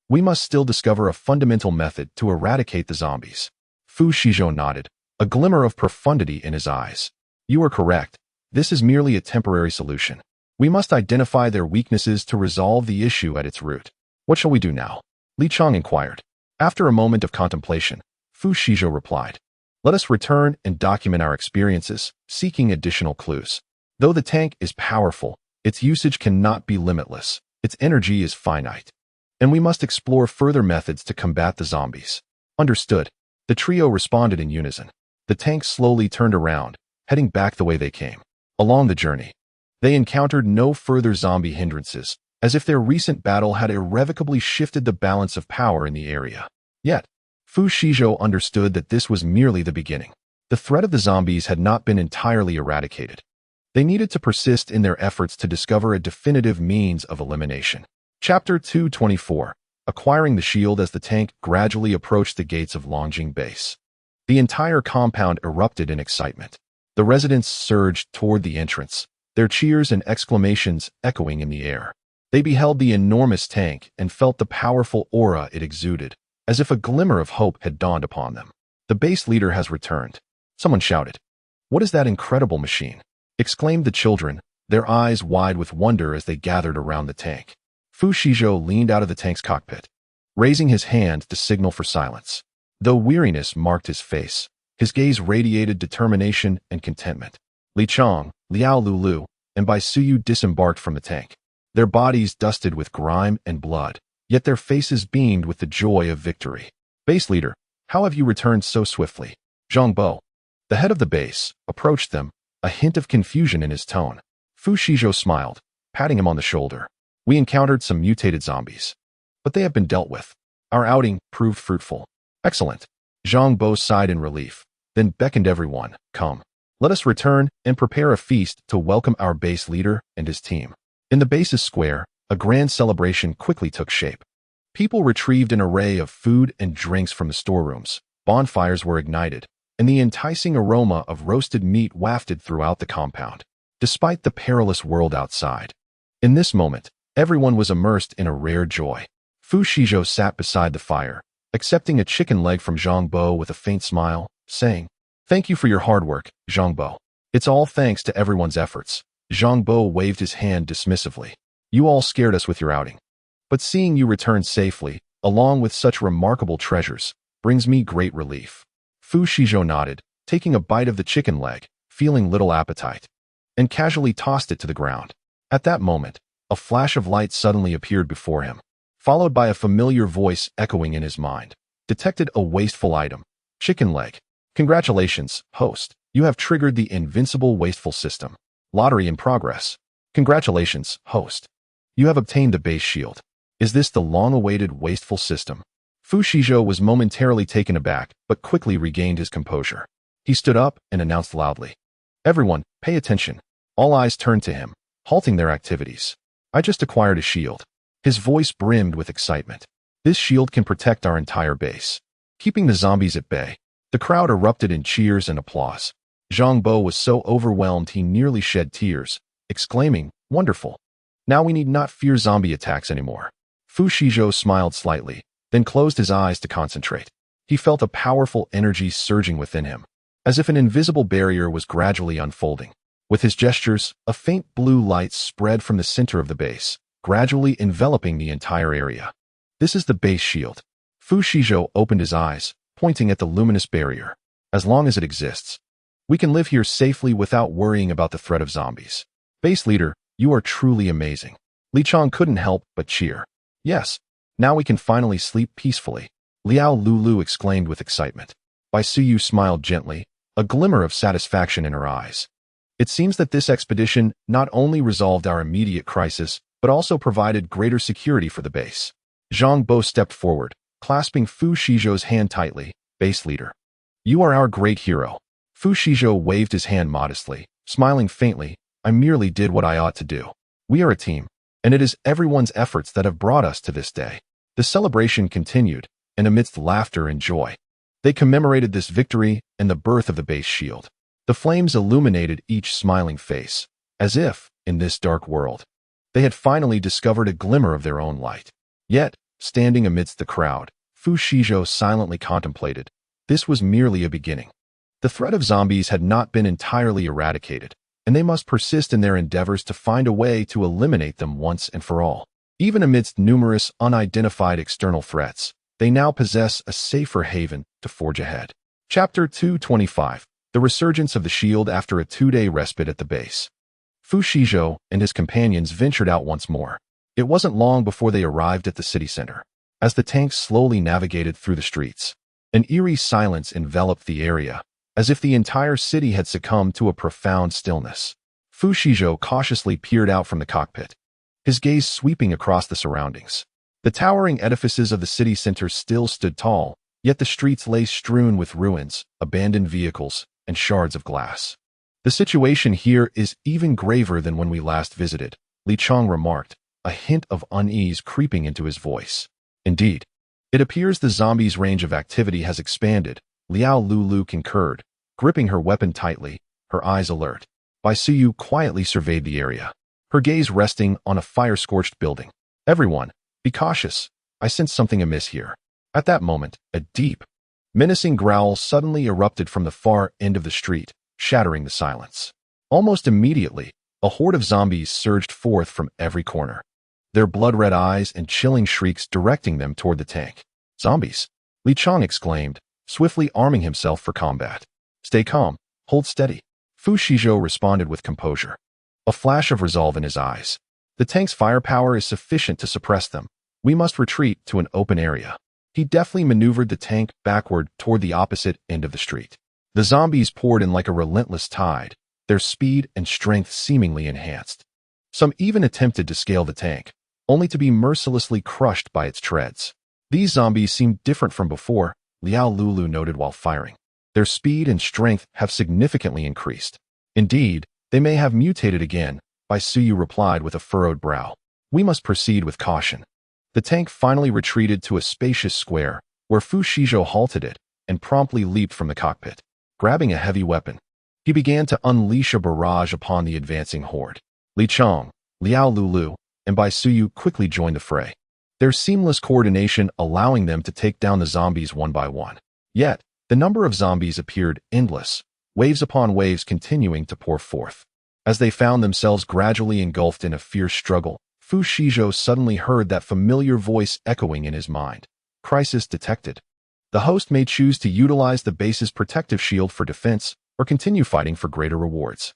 We must still discover a fundamental method to eradicate the zombies." Fu Shizhou nodded, a glimmer of profundity in his eyes. "You are correct. This is merely a temporary solution. We must identify their weaknesses to resolve the issue at its root." "What shall we do now?" Li Chong inquired. After a moment of contemplation, Fu Shizhou replied, "Let us return and document our experiences, seeking additional clues. Though the tank is powerful, its usage cannot be limitless. Its energy is finite, and we must explore further methods to combat the zombies." "Understood." The trio responded in unison. The tank slowly turned around, heading back the way they came. Along the journey, they encountered no further zombie hindrances, as if their recent battle had irrevocably shifted the balance of power in the area. Yet, Fu Shizhou understood that this was merely the beginning. The threat of the zombies had not been entirely eradicated. They needed to persist in their efforts to discover a definitive means of elimination. Chapter 224. Acquiring the shield. As the tank gradually approached the gates of Longjing Base, the entire compound erupted in excitement. The residents surged toward the entrance, their cheers and exclamations echoing in the air. They beheld the enormous tank and felt the powerful aura it exuded, as if a glimmer of hope had dawned upon them. "The base leader has returned," someone shouted. "What is that incredible machine?" exclaimed the children, their eyes wide with wonder as they gathered around the tank. Fu Shizhou leaned out of the tank's cockpit, raising his hand to signal for silence. Though weariness marked his face, his gaze radiated determination and contentment. Li Chang, Liao Lulu, and Bai Suyu disembarked from the tank, their bodies dusted with grime and blood, yet their faces beamed with the joy of victory. Base leader, how have you returned so swiftly? Zhang Bo, the head of the base, approached them, a hint of confusion in his tone. Fu Shizhou smiled, patting him on the shoulder. We encountered some mutated zombies, but they have been dealt with. Our outing proved fruitful. Excellent. Zhang Bo sighed in relief, then beckoned everyone. Come. Let us return and prepare a feast to welcome our base leader and his team. In the base's square, a grand celebration quickly took shape. People retrieved an array of food and drinks from the storerooms. Bonfires were ignited, and the enticing aroma of roasted meat wafted throughout the compound, despite the perilous world outside. In this moment, everyone was immersed in a rare joy. Fu Shizhou sat beside the fire, accepting a chicken leg from Zhang Bo with a faint smile, saying, "Thank you for your hard work, Zhang Bo. It's all thanks to everyone's efforts." Zhang Bo waved his hand dismissively. You all scared us with your outing, but seeing you return safely, along with such remarkable treasures, brings me great relief. Fu Shizhou nodded, taking a bite of the chicken leg, feeling little appetite, and casually tossed it to the ground. At that moment, a flash of light suddenly appeared before him, followed by a familiar voice echoing in his mind. Detected a wasteful item. Chicken leg. Congratulations, host. You have triggered the invincible wasteful system. Lottery in progress. Congratulations, host. You have obtained the base shield. Is this the long-awaited wasteful system? Fu Shizhou was momentarily taken aback, but quickly regained his composure. He stood up and announced loudly. Everyone, pay attention. All eyes turned to him, halting their activities. I just acquired a shield. His voice brimmed with excitement. This shield can protect our entire base, keeping the zombies at bay. The crowd erupted in cheers and applause. Zhang Bo was so overwhelmed he nearly shed tears, exclaiming, "Wonderful. Now we need not fear zombie attacks anymore." Fu Shizhou smiled slightly, then closed his eyes to concentrate. He felt a powerful energy surging within him, as if an invisible barrier was gradually unfolding. With his gestures, a faint blue light spread from the center of the base, gradually enveloping the entire area. This is the base shield. Fu Shizhou opened his eyes, pointing at the luminous barrier. As long as it exists, we can live here safely without worrying about the threat of zombies. Base leader, you are truly amazing. Li Chang couldn't help but cheer. Yes, now we can finally sleep peacefully. Liao Lulu exclaimed with excitement. Bai Suyu smiled gently, a glimmer of satisfaction in her eyes. It seems that this expedition not only resolved our immediate crisis, but also provided greater security for the base. Zhang Bo stepped forward, clasping Fu Shizhou's hand tightly. Base leader, you are our great hero. Fu Shizhou waved his hand modestly, smiling faintly. I merely did what I ought to do. We are a team, and it is everyone's efforts that have brought us to this day. The celebration continued, and amidst laughter and joy, they commemorated this victory and the birth of the base shield. The flames illuminated each smiling face, as if, in this dark world, they had finally discovered a glimmer of their own light. Yet, standing amidst the crowd, Fu Shizhou silently contemplated. This was merely a beginning. The threat of zombies had not been entirely eradicated, and they must persist in their endeavors to find a way to eliminate them once and for all. Even amidst numerous unidentified external threats, they now possess a safer haven to forge ahead. Chapter 225. The Resurgence of the Shield after a 2-day respite at the base. Fu Shizhou and his companions ventured out once more. It wasn't long before they arrived at the city center. As the tanks slowly navigated through the streets, an eerie silence enveloped the area, as if the entire city had succumbed to a profound stillness. Fu Shizhou cautiously peered out from the cockpit, his gaze sweeping across the surroundings. The towering edifices of the city center still stood tall, yet the streets lay strewn with ruins, abandoned vehicles, and shards of glass. The situation here is even graver than when we last visited, Li Chang remarked, a hint of unease creeping into his voice. Indeed, it appears the zombies' range of activity has expanded, Liao Lulu concurred, gripping her weapon tightly, her eyes alert. Bai Suyu quietly surveyed the area, her gaze resting on a fire-scorched building. Everyone, be cautious. I sense something amiss here. At that moment, a deep, menacing growl suddenly erupted from the far end of the street, shattering the silence. Almost immediately, a horde of zombies surged forth from every corner. their blood-red eyes and chilling shrieks directing them toward the tank. Zombies! Li Chang exclaimed, swiftly arming himself for combat. Stay calm, hold steady. Fu Shizhou responded with composure, a flash of resolve in his eyes. The tank's firepower is sufficient to suppress them. We must retreat to an open area. He deftly maneuvered the tank backward toward the opposite end of the street. The zombies poured in like a relentless tide, their speed and strength seemingly enhanced. Some even attempted to scale the tank, only to be mercilessly crushed by its treads. These zombies seemed different from before, Liao Lulu noted while firing. Their speed and strength have significantly increased. Indeed, they may have mutated again, Bai Suyu replied with a furrowed brow. We must proceed with caution. The tank finally retreated to a spacious square, where Fu Shizhou halted it and promptly leaped from the cockpit. Grabbing a heavy weapon, he began to unleash a barrage upon the advancing horde. Li Chang, Liao Lulu, and Bai Suyu quickly joined the fray, their seamless coordination allowing them to take down the zombies one by one. Yet, the number of zombies appeared endless, waves upon waves continuing to pour forth. As they found themselves gradually engulfed in a fierce struggle, Fu Shizhou suddenly heard that familiar voice echoing in his mind. Crisis detected. The host may choose to utilize the base's protective shield for defense or continue fighting for greater rewards.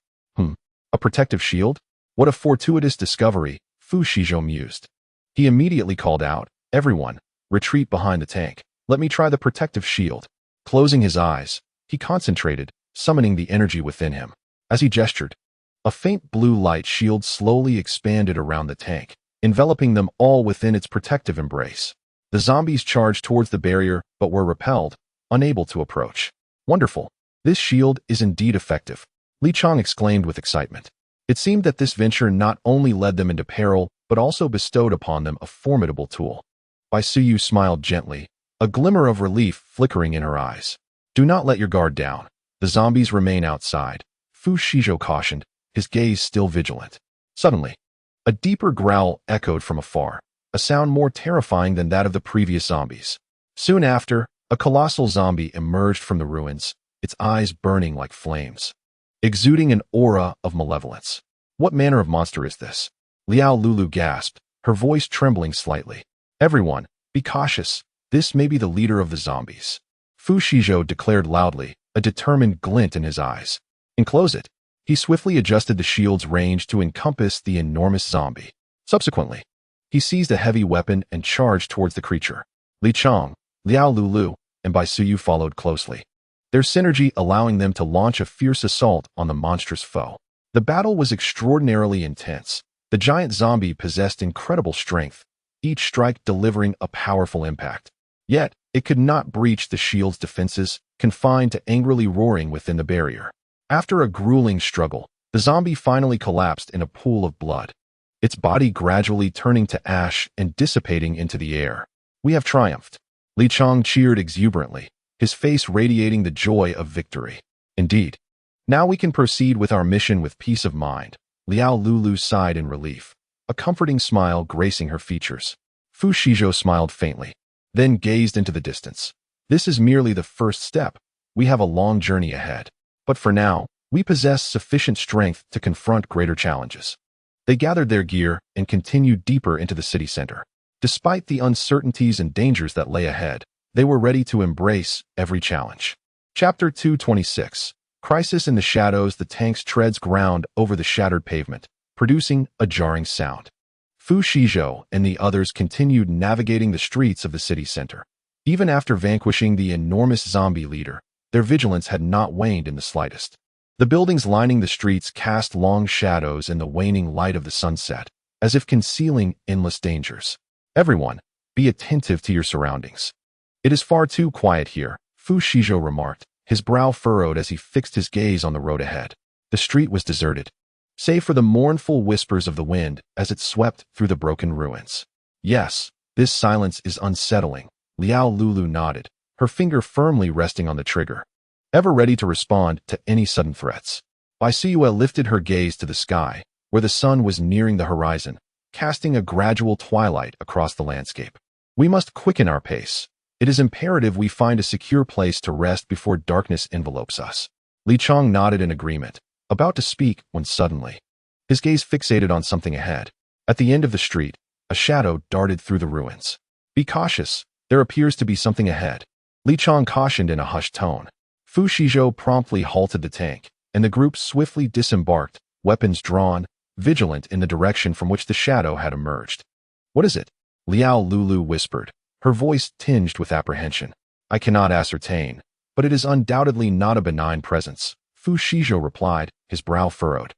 A protective shield? What a fortuitous discovery, Fu Shizhou mused. He immediately called out, everyone, retreat behind the tank. Let me try the protective shield. Closing his eyes, he concentrated, summoning the energy within him. As he gestured, a faint blue light shield slowly expanded around the tank, enveloping them all within its protective embrace. The zombies charged towards the barrier but were repelled, unable to approach. Wonderful. This shield is indeed effective, Li Chang exclaimed with excitement. It seemed that this venture not only led them into peril, but also bestowed upon them a formidable tool. Bai Suyu smiled gently, a glimmer of relief flickering in her eyes. Do not let your guard down. The zombies remain outside, Fu Shizhou cautioned, his gaze still vigilant. Suddenly, a deeper growl echoed from afar, a sound more terrifying than that of the previous zombies. Soon after, a colossal zombie emerged from the ruins, its eyes burning like flames, exuding an aura of malevolence. What manner of monster is this? Liao Lulu gasped, her voice trembling slightly. Everyone, be cautious. This may be the leader of the zombies. Fu Shizhou declared loudly, a determined glint in his eyes. Enclose it. He swiftly adjusted the shield's range to encompass the enormous zombie. Subsequently, he seized a heavy weapon and charged towards the creature. Li Chang, Liao Lulu, and Bai Suyu followed closely, their synergy allowing them to launch a fierce assault on the monstrous foe. The battle was extraordinarily intense. The giant zombie possessed incredible strength, each strike delivering a powerful impact. Yet, it could not breach the shield's defenses, confined to angrily roaring within the barrier. After a grueling struggle, the zombie finally collapsed in a pool of blood, its body gradually turning to ash and dissipating into the air. We have triumphed. Li Chang cheered exuberantly, his face radiating the joy of victory. Indeed. Now we can proceed with our mission with peace of mind. Liao Lulu sighed in relief, a comforting smile gracing her features. Fu Shizhou smiled faintly, then gazed into the distance. This is merely the first step. We have a long journey ahead. But for now, we possess sufficient strength to confront greater challenges. They gathered their gear and continued deeper into the city center. Despite the uncertainties and dangers that lay ahead, they were ready to embrace every challenge. Chapter 226. Crisis in the shadows. The tank's treads ground over the shattered pavement, producing a jarring sound. Fu Shizhou and the others continued navigating the streets of the city center. Even after vanquishing the enormous zombie leader, their vigilance had not waned in the slightest. The buildings lining the streets cast long shadows in the waning light of the sunset, as if concealing endless dangers. Everyone, be attentive to your surroundings. It is far too quiet here, Fu Shizhou remarked, his brow furrowed as he fixed his gaze on the road ahead. The street was deserted, save for the mournful whispers of the wind as it swept through the broken ruins. Yes, this silence is unsettling, Liao Lulu nodded, her finger firmly resting on the trigger, ever ready to respond to any sudden threats. Bai Suyu lifted her gaze to the sky, where the sun was nearing the horizon, casting a gradual twilight across the landscape. We must quicken our pace. It is imperative we find a secure place to rest before darkness envelopes us. Li Chang nodded in agreement, about to speak when suddenly, his gaze fixated on something ahead. At the end of the street, a shadow darted through the ruins. Be cautious, there appears to be something ahead. Li Chang cautioned in a hushed tone. Fu Shizhou promptly halted the tank, and the group swiftly disembarked, weapons drawn, vigilant in the direction from which the shadow had emerged. What is it? Liao Lulu whispered, her voice tinged with apprehension. I cannot ascertain, but it is undoubtedly not a benign presence, Fu Shizhou replied, his brow furrowed.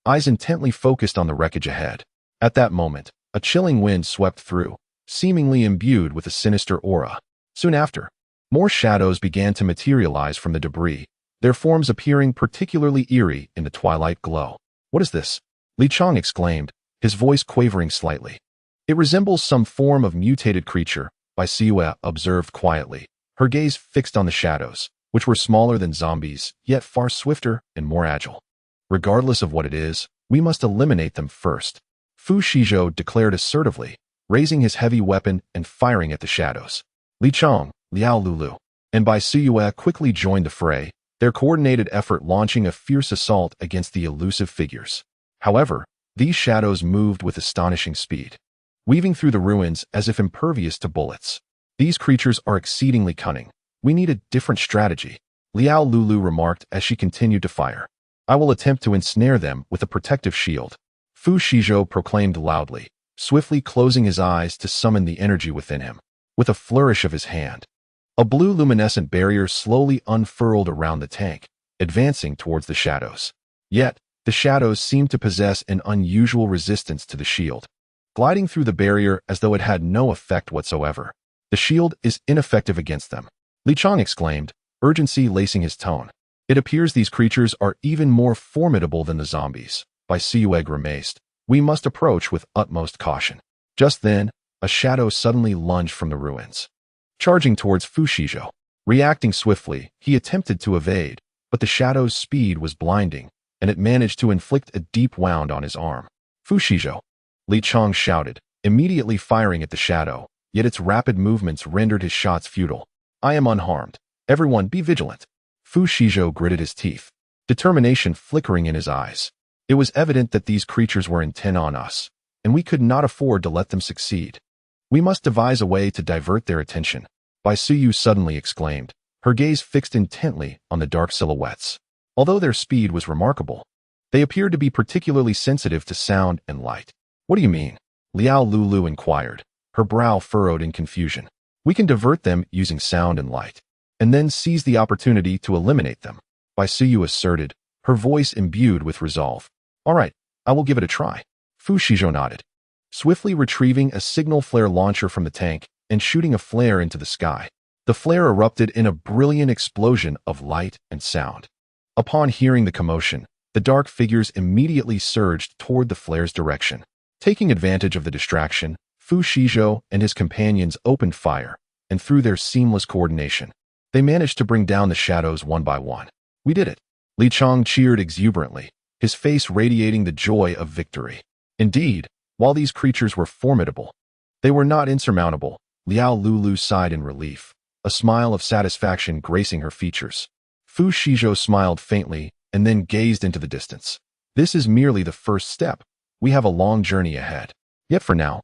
Eyes intently focused on the wreckage ahead. At that moment, a chilling wind swept through, seemingly imbued with a sinister aura. Soon after, more shadows began to materialize from the debris, their forms appearing particularly eerie in the twilight glow. What is this? Li Chang exclaimed, his voice quavering slightly. It resembles some form of mutated creature, Bai Siyue observed quietly, her gaze fixed on the shadows, which were smaller than zombies, yet far swifter and more agile. Regardless of what it is, we must eliminate them first, Fu Shizhou declared assertively, raising his heavy weapon and firing at the shadows. Li Chang, Liao Lulu, and Bai Siyue quickly joined the fray, their coordinated effort launching a fierce assault against the elusive figures. However, these shadows moved with astonishing speed, weaving through the ruins as if impervious to bullets. These creatures are exceedingly cunning. We need a different strategy, Liao Lulu remarked as she continued to fire. I will attempt to ensnare them with a protective shield, Fu Shizhou proclaimed loudly, swiftly closing his eyes to summon the energy within him. With a flourish of his hand, a blue luminescent barrier slowly unfurled around the tank, advancing towards the shadows. Yet, the shadows seemed to possess an unusual resistance to the shield, gliding through the barrier as though it had no effect whatsoever. The shield is ineffective against them, Li Chang exclaimed, urgency lacing his tone. It appears these creatures are even more formidable than the zombies, Bai Siyue grimaced. We must approach with utmost caution. Just then, a shadow suddenly lunged from the ruins, charging towards Fu Shizhou. Reacting swiftly, he attempted to evade, but the shadow's speed was blinding, and it managed to inflict a deep wound on his arm. Fu Shizhou, Li Chang shouted, immediately firing at the shadow, yet its rapid movements rendered his shots futile. I am unharmed. Everyone be vigilant. Fu Shizhou gritted his teeth, determination flickering in his eyes. It was evident that these creatures were intent on us, and we could not afford to let them succeed. We must devise a way to divert their attention, Bai Siyue suddenly exclaimed, her gaze fixed intently on the dark silhouettes. Although their speed was remarkable, they appeared to be particularly sensitive to sound and light. What do you mean? Liao Lulu inquired, her brow furrowed in confusion. We can divert them using sound and light, and then seize the opportunity to eliminate them, Bai Siyue asserted, her voice imbued with resolve. All right, I will give it a try. Fu Shizhou nodded, swiftly retrieving a signal flare launcher from the tank and shooting a flare into the sky. The flare erupted in a brilliant explosion of light and sound. Upon hearing the commotion, the dark figures immediately surged toward the flare's direction. Taking advantage of the distraction, Fu Shizhou and his companions opened fire, and through their seamless coordination, they managed to bring down the shadows one by one. We did it. Li Chang cheered exuberantly, his face radiating the joy of victory. Indeed, while these creatures were formidable, they were not insurmountable. Liao Lulu sighed in relief, a smile of satisfaction gracing her features. Fu Shizhou smiled faintly and then gazed into the distance. This is merely the first step. We have a long journey ahead. Yet for now,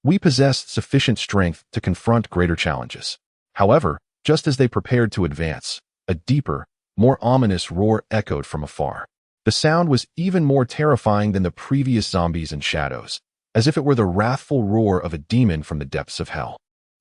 we possess sufficient strength to confront greater challenges. However, just as they prepared to advance, a deeper, more ominous roar echoed from afar. The sound was even more terrifying than the previous zombies and shadows, as if it were the wrathful roar of a demon from the depths of hell.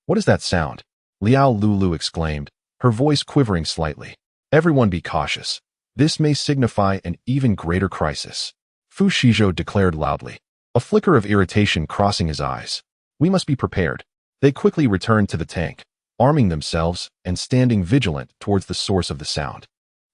What is that sound? Liao Lulu exclaimed, her voice quivering slightly. Everyone be cautious. This may signify an even greater crisis, Fu Shizhou declared loudly, a flicker of irritation crossing his eyes. We must be prepared. They quickly returned to the tank, arming themselves and standing vigilant towards the source of the sound.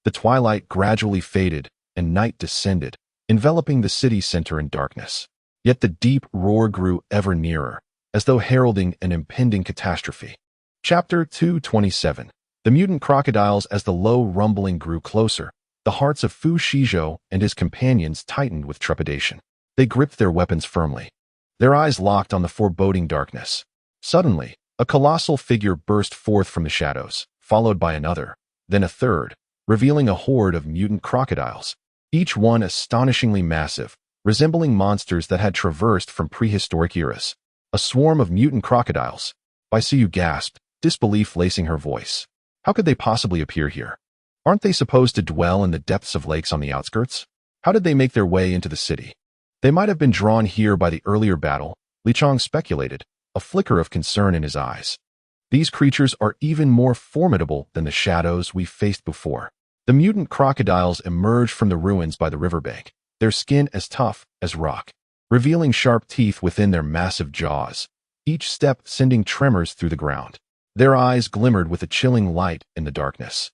The twilight gradually faded, and night descended, enveloping the city center in darkness. Yet the deep roar grew ever nearer, as though heralding an impending catastrophe. Chapter 227. The mutant crocodiles. As the low rumbling grew closer, the hearts of Fu Shizhou and his companions tightened with trepidation. They gripped their weapons firmly, their eyes locked on the foreboding darkness. Suddenly, a colossal figure burst forth from the shadows, followed by another, then a third, revealing a horde of mutant crocodiles, each one astonishingly massive, resembling monsters that had traversed from prehistoric eras. A swarm of mutant crocodiles. Baisuyu gasped, disbelief lacing her voice. How could they possibly appear here? Aren't they supposed to dwell in the depths of lakes on the outskirts? How did they make their way into the city? They might have been drawn here by the earlier battle, Li Chong speculated, a flicker of concern in his eyes. These creatures are even more formidable than the shadows we faced before. The mutant crocodiles emerged from the ruins by the riverbank, their skin as tough as rock, revealing sharp teeth within their massive jaws, each step sending tremors through the ground. Their eyes glimmered with a chilling light in the darkness,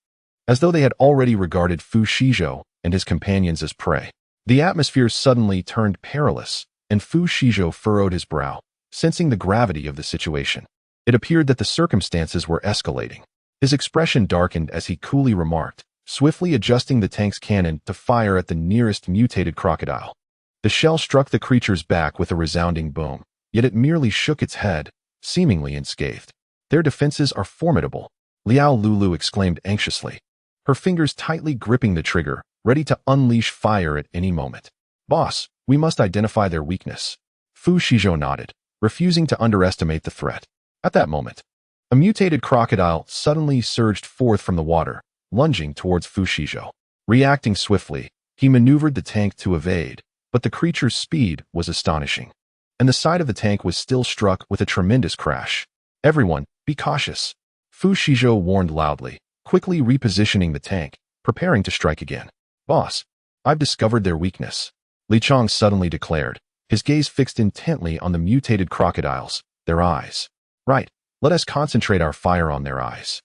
as though they had already regarded Fu Shizhou and his companions as prey. The atmosphere suddenly turned perilous, and Fu Shizhou furrowed his brow, sensing the gravity of the situation. It appeared that the circumstances were escalating. His expression darkened as he coolly remarked, swiftly adjusting the tank's cannon to fire at the nearest mutated crocodile. The shell struck the creature's back with a resounding boom, yet it merely shook its head, seemingly unscathed. Their defenses are formidable, Liao Lulu exclaimed anxiously, her fingers tightly gripping the trigger, ready to unleash fire at any moment. Boss, we must identify their weakness. Fu Shizhou nodded, refusing to underestimate the threat. At that moment, a mutated crocodile suddenly surged forth from the water, lunging towards Fu Shizhou. Reacting swiftly, he maneuvered the tank to evade, but the creature's speed was astonishing, and the side of the tank was still struck with a tremendous crash. Everyone, be cautious, Fu Shizhou warned loudly, quickly repositioning the tank, preparing to strike again. Boss, I've discovered their weakness, Li Chong suddenly declared, his gaze fixed intently on the mutated crocodiles, their eyes. Right, let us concentrate our fire on their eyes.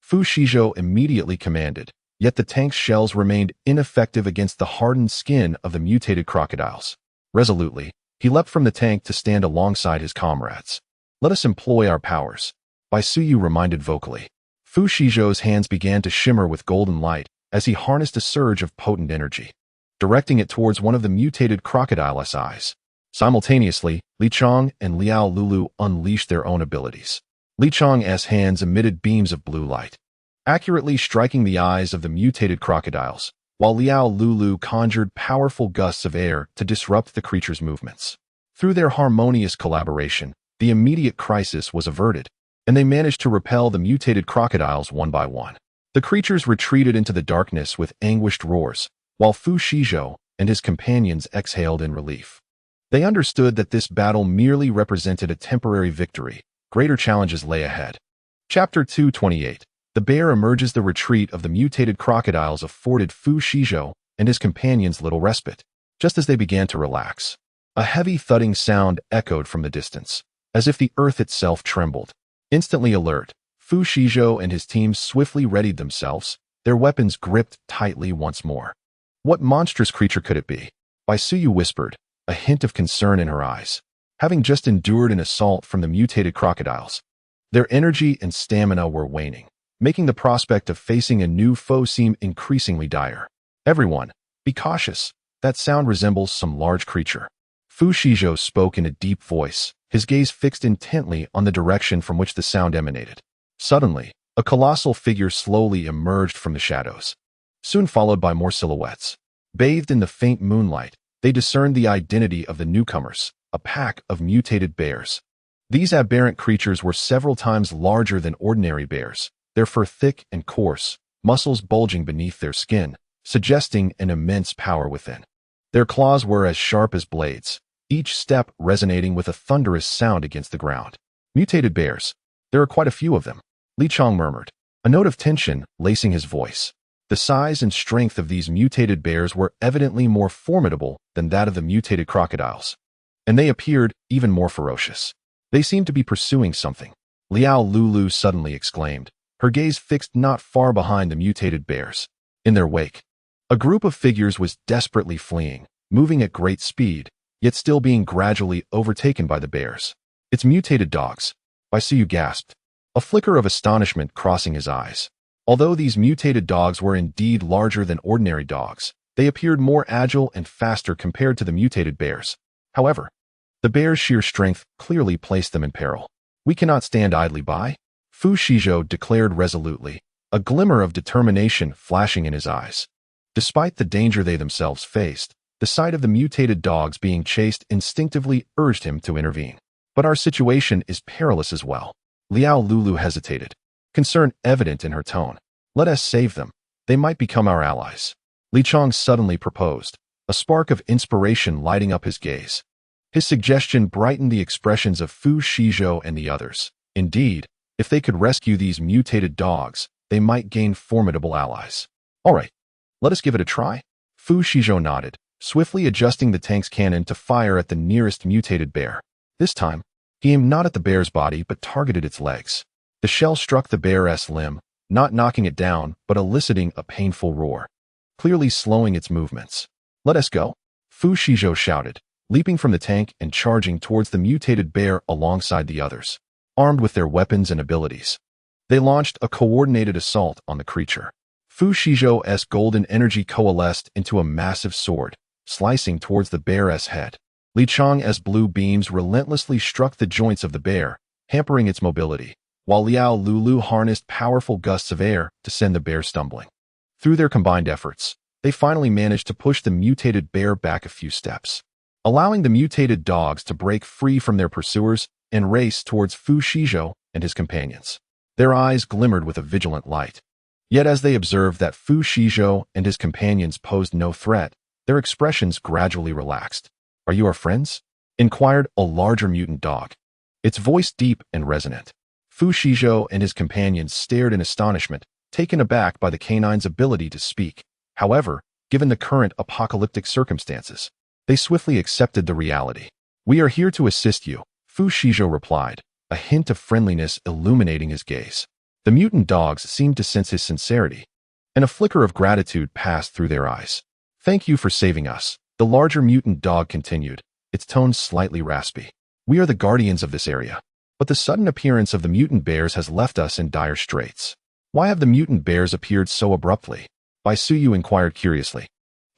Fu Shizhou immediately commanded, yet the tank's shells remained ineffective against the hardened skin of the mutated crocodiles. Resolutely, he leapt from the tank to stand alongside his comrades. Let us employ our powers, Baisuyu reminded vocally. Fu Shizhou's hands began to shimmer with golden light as he harnessed a surge of potent energy, directing it towards one of the mutated crocodile's eyes. Simultaneously, Li Chong and Liao Lulu unleashed their own abilities. Li Chong's hands emitted beams of blue light, accurately striking the eyes of the mutated crocodiles, while Liao Lulu conjured powerful gusts of air to disrupt the creature's movements. Through their harmonious collaboration, the immediate crisis was averted, and they managed to repel the mutated crocodiles one by one. The creatures retreated into the darkness with anguished roars, while Fu Shizhou and his companions exhaled in relief. They understood that this battle merely represented a temporary victory. Greater challenges lay ahead. Chapter 228. The bear emerges. The retreat of the mutated crocodiles afforded Fu Shizhou and his companions little respite. Just as they began to relax, a heavy thudding sound echoed from the distance, as if the earth itself trembled. Instantly alert, Fu Shizhou and his team swiftly readied themselves, their weapons gripped tightly once more. What monstrous creature could it be? Baisuyu whispered, a hint of concern in her eyes. Having just endured an assault from the mutated crocodiles, their energy and stamina were waning, making the prospect of facing a new foe seem increasingly dire. Everyone, be cautious. That sound resembles some large creature. Fu Shizhou spoke in a deep voice, his gaze fixed intently on the direction from which the sound emanated. Suddenly, a colossal figure slowly emerged from the shadows, soon followed by more silhouettes. Bathed in the faint moonlight, they discerned the identity of the newcomers, a pack of mutated bears. These aberrant creatures were several times larger than ordinary bears, their fur thick and coarse, muscles bulging beneath their skin, suggesting an immense power within. Their claws were as sharp as blades, each step resonating with a thunderous sound against the ground. Mutated bears. There are quite a few of them, Li Chong murmured, a note of tension lacing his voice. The size and strength of these mutated bears were evidently more formidable than that of the mutated crocodiles, and they appeared even more ferocious. They seemed to be pursuing something, Liao Lulu suddenly exclaimed, her gaze fixed not far behind the mutated bears. In their wake, a group of figures was desperately fleeing, moving at great speed, yet still being gradually overtaken by the bears. It's mutated dogs, Baisuyu gasped, a flicker of astonishment crossing his eyes. Although these mutated dogs were indeed larger than ordinary dogs, they appeared more agile and faster compared to the mutated bears. However, the bears' sheer strength clearly placed them in peril. We cannot stand idly by, Fu Shizhou declared resolutely, a glimmer of determination flashing in his eyes. Despite the danger they themselves faced, the sight of the mutated dogs being chased instinctively urged him to intervene. But our situation is perilous as well. Liao Lulu hesitated, concern evident in her tone. Let us save them. They might become our allies. Li Chong suddenly proposed, a spark of inspiration lighting up his gaze. His suggestion brightened the expressions of Fu Shizhou and the others. Indeed, if they could rescue these mutated dogs, they might gain formidable allies. All right, let us give it a try. Fu Shizhou nodded, swiftly adjusting the tank's cannon to fire at the nearest mutated bear. This time, he aimed not at the bear's body but targeted its legs. The shell struck the bear's limb, not knocking it down but eliciting a painful roar, clearly slowing its movements. Let us go, Fu Shizhou shouted, leaping from the tank and charging towards the mutated bear alongside the others, armed with their weapons and abilities. They launched a coordinated assault on the creature. Fu Shizhou's golden energy coalesced into a massive sword, slicing towards the bear's head. Li Chong's blue beams relentlessly struck the joints of the bear, hampering its mobility, while Liao Lulu harnessed powerful gusts of air to send the bear stumbling. Through their combined efforts, they finally managed to push the mutated bear back a few steps, allowing the mutated dogs to break free from their pursuers and race towards Fu Shizhou and his companions. Their eyes glimmered with a vigilant light. Yet as they observed that Fu Shizhou and his companions posed no threat, their expressions gradually relaxed. Are you our friends? Inquired a larger mutant dog, its voice deep and resonant. Fu Shizhou and his companions stared in astonishment, taken aback by the canine's ability to speak. However, given the current apocalyptic circumstances, they swiftly accepted the reality. We are here to assist you, Fu Shizhou replied, a hint of friendliness illuminating his gaze. The mutant dogs seemed to sense his sincerity, and a flicker of gratitude passed through their eyes. Thank you for saving us, the larger mutant dog continued, its tone slightly raspy. We are the guardians of this area, but the sudden appearance of the mutant bears has left us in dire straits. Why have the mutant bears appeared so abruptly? Bai Suyu inquired curiously,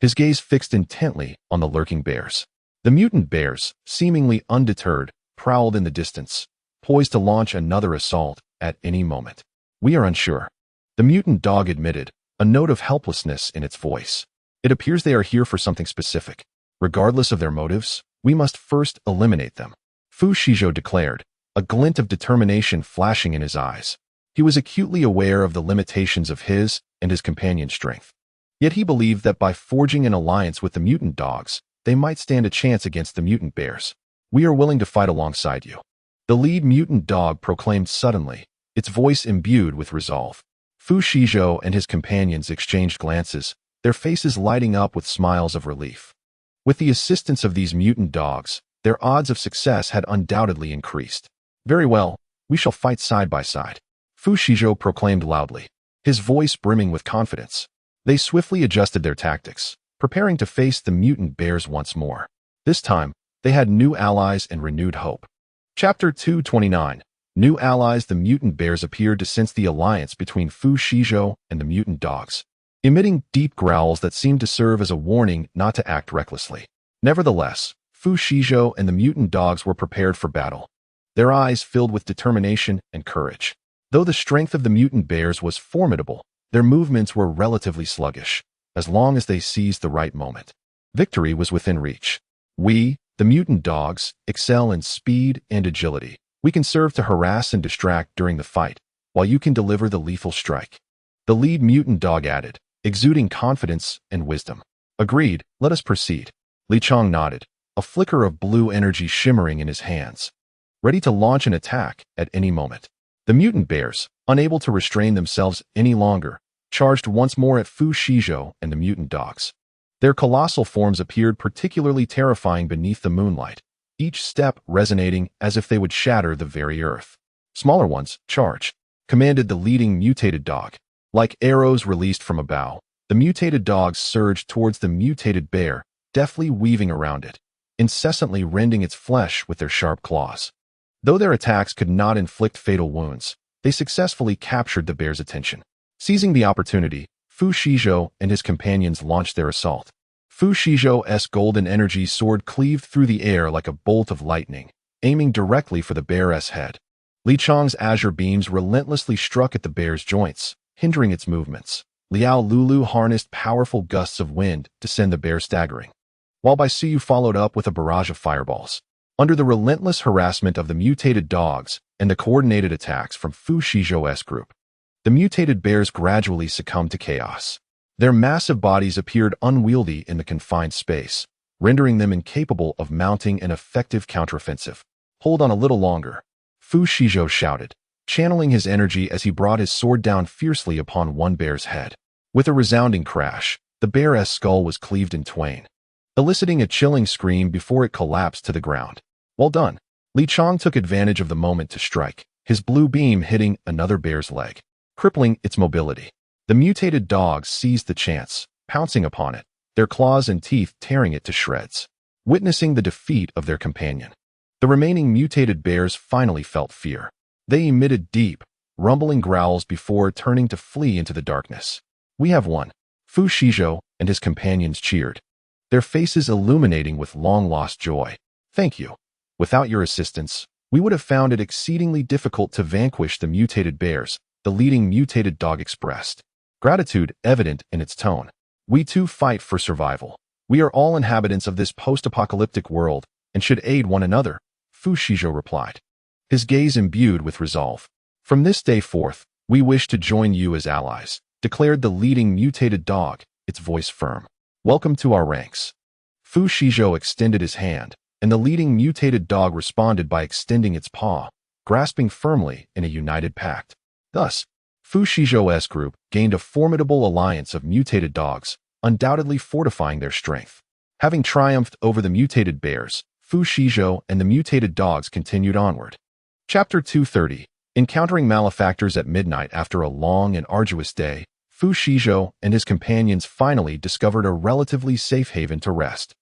his gaze fixed intently on the lurking bears. The mutant bears, seemingly undeterred, prowled in the distance, poised to launch another assault at any moment. We are unsure, the mutant dog admitted, a note of helplessness in its voice. It appears they are here for something specific. Regardless of their motives, we must first eliminate them, Fu Shizhou declared, a glint of determination flashing in his eyes. He was acutely aware of the limitations of his and his companion's strength. Yet he believed that by forging an alliance with the mutant dogs, they might stand a chance against the mutant bears. We are willing to fight alongside you, the lead mutant dog proclaimed suddenly, its voice imbued with resolve. Fu Shizhou and his companions exchanged glances, their faces lighting up with smiles of relief. With the assistance of these mutant dogs, their odds of success had undoubtedly increased. Very well, we shall fight side by side, Fu Shizhou proclaimed loudly, his voice brimming with confidence. They swiftly adjusted their tactics, preparing to face the mutant bears once more. This time, they had new allies and renewed hope. Chapter 229. New allies. The mutant bears appeared to sense the alliance between Fu Shizhou and the mutant dogs, emitting deep growls that seemed to serve as a warning not to act recklessly. Nevertheless, Fu Shizhou and the mutant dogs were prepared for battle, their eyes filled with determination and courage. Though the strength of the mutant bears was formidable, their movements were relatively sluggish, as long as they seized the right moment. Victory was within reach. We, the mutant dogs, excel in speed and agility. We can serve to harass and distract during the fight, while you can deliver the lethal strike, the lead mutant dog added, exuding confidence and wisdom. Agreed, let us proceed. Li Chong nodded, a flicker of blue energy shimmering in his hands, ready to launch an attack at any moment. The mutant bears, unable to restrain themselves any longer, charged once more at Fu Shizhou and the mutant dogs. Their colossal forms appeared particularly terrifying beneath the moonlight, each step resonating as if they would shatter the very earth. Smaller ones, charge, commanded the leading mutated dog. Like arrows released from a bow, the mutated dogs surged towards the mutated bear, deftly weaving around it, incessantly rending its flesh with their sharp claws. Though their attacks could not inflict fatal wounds, they successfully captured the bear's attention. Seizing the opportunity, Fu Shizhou and his companions launched their assault. Fu Shizhou's golden energy sword cleaved through the air like a bolt of lightning, aiming directly for the bear's head. Li Chong's azure beams relentlessly struck at the bear's joints, hindering its movements. Liao Lulu harnessed powerful gusts of wind to send the bear staggering, while Bai Suyu followed up with a barrage of fireballs. Under the relentless harassment of the mutated dogs and the coordinated attacks from Fu Shizhou's group, the mutated bears gradually succumbed to chaos. Their massive bodies appeared unwieldy in the confined space, rendering them incapable of mounting an effective counteroffensive. "Hold on a little longer," Fu Shizhou shouted, channeling his energy as he brought his sword down fiercely upon one bear's head. With a resounding crash, the bear's skull was cleaved in twain, eliciting a chilling scream before it collapsed to the ground. "Well done." Li Chong took advantage of the moment to strike, his blue beam hitting another bear's leg, crippling its mobility. The mutated dogs seized the chance, pouncing upon it, their claws and teeth tearing it to shreds. Witnessing the defeat of their companion, the remaining mutated bears finally felt fear. They emitted deep, rumbling growls before turning to flee into the darkness. "We have won," Fu Shizhou and his companions cheered, their faces illuminating with long-lost joy. "Thank you. Without your assistance, we would have found it exceedingly difficult to vanquish the mutated bears," the leading mutated dog expressed, gratitude evident in its tone. "We too fight for survival. We are all inhabitants of this post-apocalyptic world and should aid one another," Fu Shizhou replied, his gaze imbued with resolve. "From this day forth, we wish to join you as allies," declared the leading mutated dog, its voice firm. "Welcome to our ranks." Fu Shizhou extended his hand, and the leading mutated dog responded by extending its paw, grasping firmly in a united pact. Thus, Fu Shizhou's group gained a formidable alliance of mutated dogs, undoubtedly fortifying their strength. Having triumphed over the mutated bears, Fu Shizhou and the mutated dogs continued onward. Chapter 230. Encountering malefactors at midnight. After a long and arduous day, Fu Shizhou and his companions finally discovered a relatively safe haven to rest.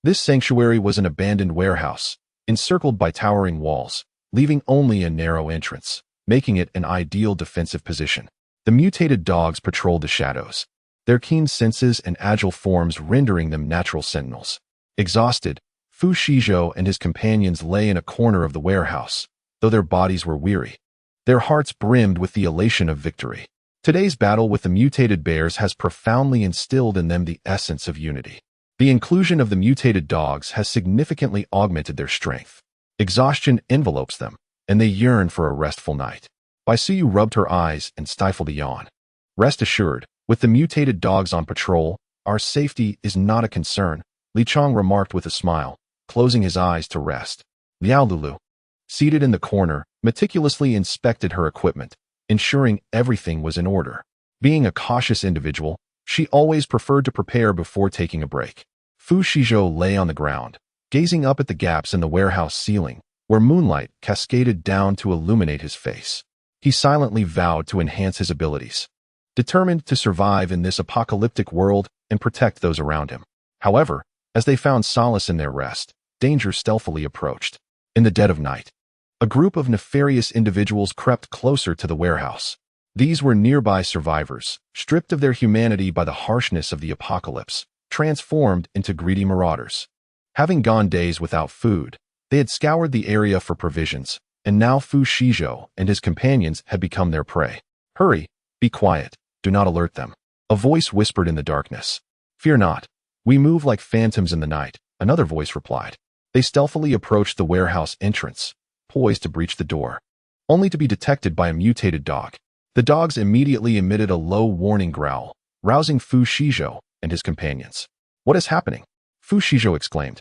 This sanctuary was an abandoned warehouse, encircled by towering walls, leaving only a narrow entrance, making it an ideal defensive position. The mutated dogs patrolled the shadows, their keen senses and agile forms rendering them natural sentinels. Exhausted, Fu Shizhou and his companions lay in a corner of the warehouse, though their bodies were weary. Their hearts brimmed with the elation of victory. Today's battle with the mutated bears has profoundly instilled in them the essence of unity. The inclusion of the mutated dogs has significantly augmented their strength. Exhaustion envelopes them, and they yearn for a restful night. Bai Suyu rubbed her eyes and stifled a yawn. "Rest assured, with the mutated dogs on patrol, our safety is not a concern," Li Chong remarked with a smile, closing his eyes to rest. Liao Lulu, seated in the corner, meticulously inspected her equipment, ensuring everything was in order. Being a cautious individual, she always preferred to prepare before taking a break. Fu Shizhou lay on the ground, gazing up at the gaps in the warehouse ceiling, where moonlight cascaded down to illuminate his face. He silently vowed to enhance his abilities, determined to survive in this apocalyptic world and protect those around him. However, as they found solace in their rest, danger stealthily approached. In the dead of night, a group of nefarious individuals crept closer to the warehouse. These were nearby survivors, stripped of their humanity by the harshness of the apocalypse, transformed into greedy marauders. Having gone days without food, they had scoured the area for provisions, and now Fu Shizhou and his companions had become their prey. "Hurry, be quiet, do not alert them," a voice whispered in the darkness. "Fear not, we move like phantoms in the night," another voice replied. They stealthily approached the warehouse entrance, poised to breach the door, only to be detected by a mutated dog. The dogs immediately emitted a low warning growl, rousing Fu Shizhou and his companions. "What is happening?" Fu Shizhou exclaimed,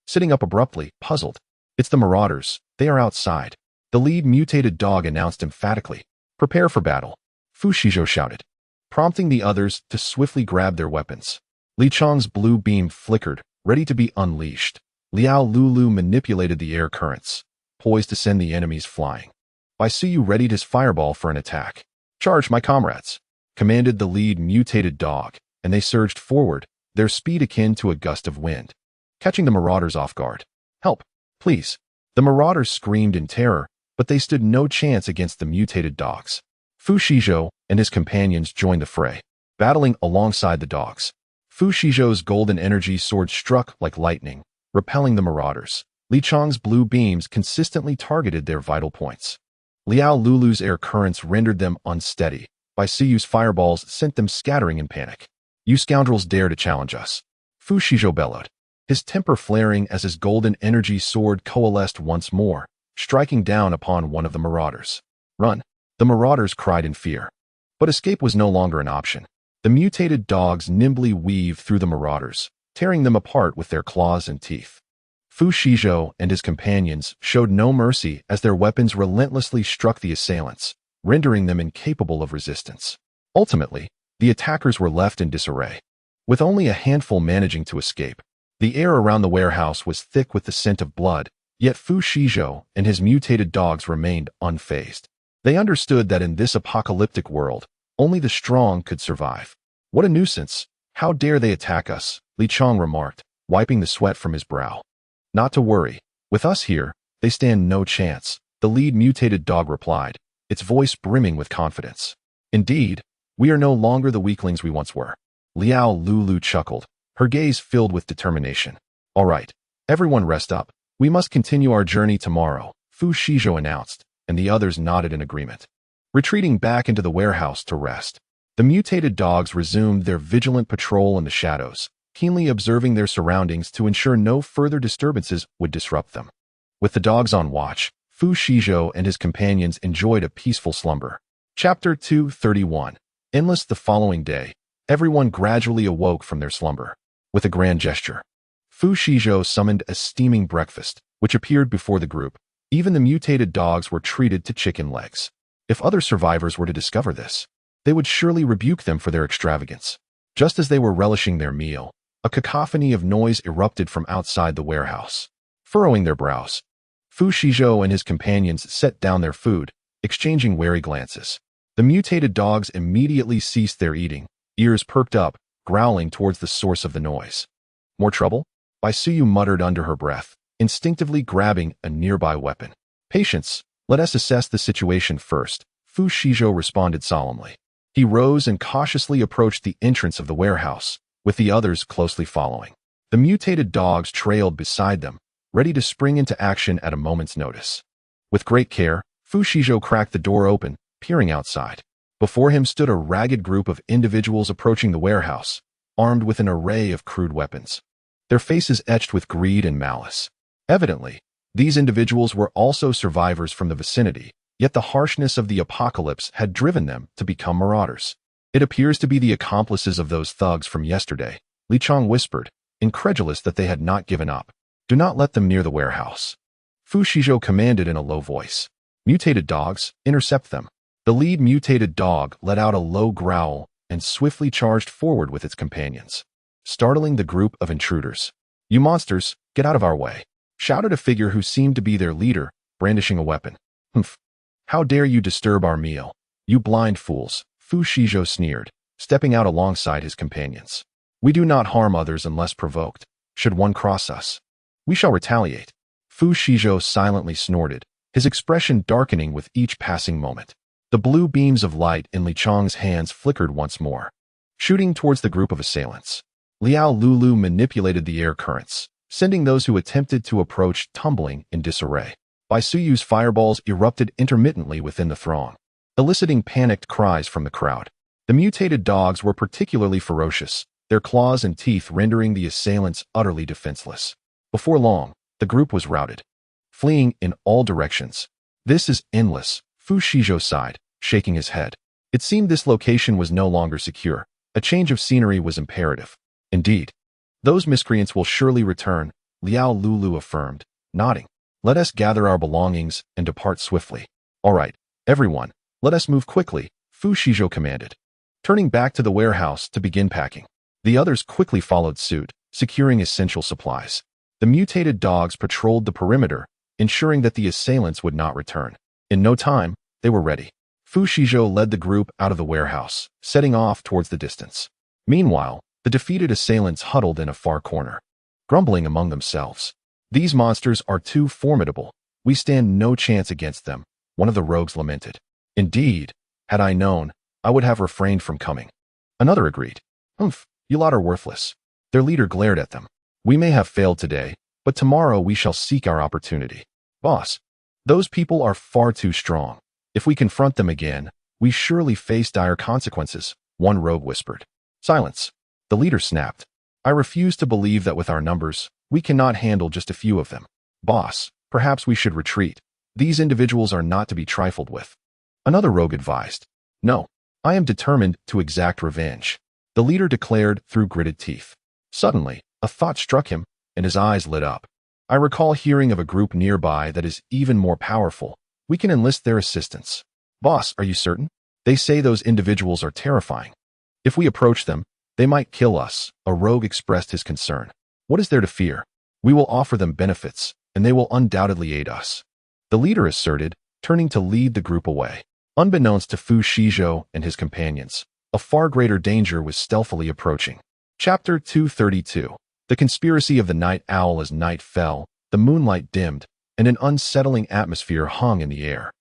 sitting up abruptly, puzzled. "It's the marauders, they are outside," the lead mutated dog announced emphatically. "Prepare for battle," Fu Shizhou shouted, prompting the others to swiftly grab their weapons. Li Chong's blue beam flickered, ready to be unleashed. Liao Lulu manipulated the air currents, poised to send the enemies flying. Bai Suyu readied his fireball for an attack. "Charge, my comrades," commanded the lead mutated dog, and they surged forward, their speed akin to a gust of wind, catching the marauders off guard. "Help, please." The marauders screamed in terror, but they stood no chance against the mutated dogs. Fu Shizhou and his companions joined the fray, battling alongside the dogs. Fu Shizhou's golden energy sword struck like lightning, repelling the marauders. Li Chong's blue beams consistently targeted their vital points. Liao Lulu's air currents rendered them unsteady. Bai Suyu's fireballs sent them scattering in panic. "You scoundrels dare to challenge us," Fu Shizhou bellowed, his temper flaring as his golden energy sword coalesced once more, striking down upon one of the marauders. "Run!" The marauders cried in fear. But escape was no longer an option. The mutated dogs nimbly weaved through the marauders, tearing them apart with their claws and teeth. Fu Shizhou and his companions showed no mercy as their weapons relentlessly struck the assailants, rendering them incapable of resistance. Ultimately, the attackers were left in disarray. With only a handful managing to escape, the air around the warehouse was thick with the scent of blood, yet Fu Shizhou and his mutated dogs remained unfazed. They understood that in this apocalyptic world, only the strong could survive. "What a nuisance! How dare they attack us?" Li Chong remarked, wiping the sweat from his brow. "Not to worry. With us here, they stand no chance," the lead mutated dog replied, its voice brimming with confidence. "Indeed, we are no longer the weaklings we once were." Liao Lulu chuckled, her gaze filled with determination. "All right, everyone rest up. We must continue our journey tomorrow," Fu Shizhou announced, and the others nodded in agreement. Retreating back into the warehouse to rest, the mutated dogs resumed their vigilant patrol in the shadows, keenly observing their surroundings to ensure no further disturbances would disrupt them. With the dogs on watch, Fu Shizhou and his companions enjoyed a peaceful slumber. Chapter 231. Endless. The following day, everyone gradually awoke from their slumber. With a grand gesture, Fu Shizhou summoned a steaming breakfast, which appeared before the group. Even the mutated dogs were treated to chicken legs. If other survivors were to discover this, they would surely rebuke them for their extravagance. Just as they were relishing their meal, a cacophony of noise erupted from outside the warehouse. Furrowing their brows, Fu Shizhou and his companions set down their food, exchanging wary glances. The mutated dogs immediately ceased their eating, ears perked up, growling towards the source of the noise. "More trouble?" Bai Suyu muttered under her breath, instinctively grabbing a nearby weapon. "Patience, let us assess the situation first," Fu Shizhou responded solemnly. He rose and cautiously approached the entrance of the warehouse, with the others closely following. The mutated dogs trailed beside them, ready to spring into action at a moment's notice. With great care, Fu Shizhou cracked the door open, peering outside. Before him stood a ragged group of individuals approaching the warehouse, armed with an array of crude weapons. Their faces etched with greed and malice. Evidently, these individuals were also survivors from the vicinity, yet the harshness of the apocalypse had driven them to become marauders. "It appears to be the accomplices of those thugs from yesterday," Li Chong whispered, incredulous that they had not given up. "Do not let them near the warehouse," Fu Shizhou commanded in a low voice. "Mutated dogs, intercept them." The lead mutated dog let out a low growl and swiftly charged forward with its companions, startling the group of intruders. "You monsters, get out of our way," shouted a figure who seemed to be their leader, brandishing a weapon. "Humph! How dare you disturb our meal, you blind fools," Fu Shizhou sneered, stepping out alongside his companions. "We do not harm others unless provoked. Should one cross us, we shall retaliate." Fu Shizhou silently snorted, his expression darkening with each passing moment. The blue beams of light in Li Chong's hands flickered once more, shooting towards the group of assailants. Liao Lulu manipulated the air currents, sending those who attempted to approach tumbling in disarray. Bai Suyu's fireballs erupted intermittently within the throng, eliciting panicked cries from the crowd. The mutated dogs were particularly ferocious, their claws and teeth rendering the assailants utterly defenseless. Before long, the group was routed, fleeing in all directions. "This is endless," Fu Shizhou sighed, shaking his head. It seemed this location was no longer secure. A change of scenery was imperative. "Indeed. Those miscreants will surely return," Liao Lulu affirmed, nodding. "Let us gather our belongings and depart swiftly." "All right, everyone, let us move quickly," Fu Shizhou commanded, turning back to the warehouse to begin packing. The others quickly followed suit, securing essential supplies. The mutated dogs patrolled the perimeter, ensuring that the assailants would not return. In no time, they were ready. Fu Shizhou led the group out of the warehouse, setting off towards the distance. Meanwhile, the defeated assailants huddled in a far corner, grumbling among themselves. "These monsters are too formidable. We stand no chance against them," one of the rogues lamented. "Indeed, had I known, I would have refrained from coming," another agreed. "Humph, you lot are worthless." Their leader glared at them. "We may have failed today, but tomorrow we shall seek our opportunity." "Boss, those people are far too strong. If we confront them again, we surely face dire consequences," one rogue whispered. "Silence," the leader snapped. "I refuse to believe that with our numbers, We cannot handle just a few of them. Boss, perhaps we should retreat. These individuals are not to be trifled with. Another rogue advised. No, I am determined to exact revenge, the leader declared through gritted teeth. Suddenly, a thought struck him, and his eyes lit up. I recall hearing of a group nearby that is even more powerful. We can enlist their assistance. Boss, are you certain? They say those individuals are terrifying. If we approach them, they might kill us, a rogue expressed his concern. What is there to fear? We will offer them benefits, and they will undoubtedly aid us, the leader asserted, turning to lead the group away. Unbeknownst to Fu Shizhou and his companions, a far greater danger was stealthily approaching. Chapter 232. The Conspiracy of the Night Owl. As night fell, the moonlight dimmed, and an unsettling atmosphere hung in the air.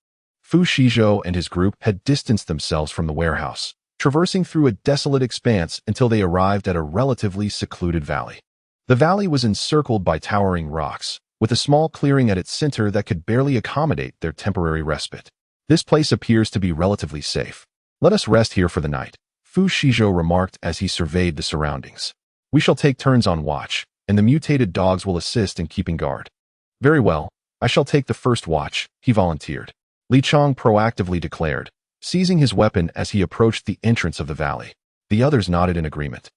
Fu Shizhou and his group had distanced themselves from the warehouse, traversing through a desolate expanse until they arrived at a relatively secluded valley. The valley was encircled by towering rocks, with a small clearing at its center that could barely accommodate their temporary respite. This place appears to be relatively safe. Let us rest here for the night, Fu Shizhou remarked as he surveyed the surroundings. We shall take turns on watch, and the mutated dogs will assist in keeping guard. Very well, I shall take the first watch, he volunteered. Li Chong proactively declared, seizing his weapon as he approached the entrance of the valley. The others nodded in agreement,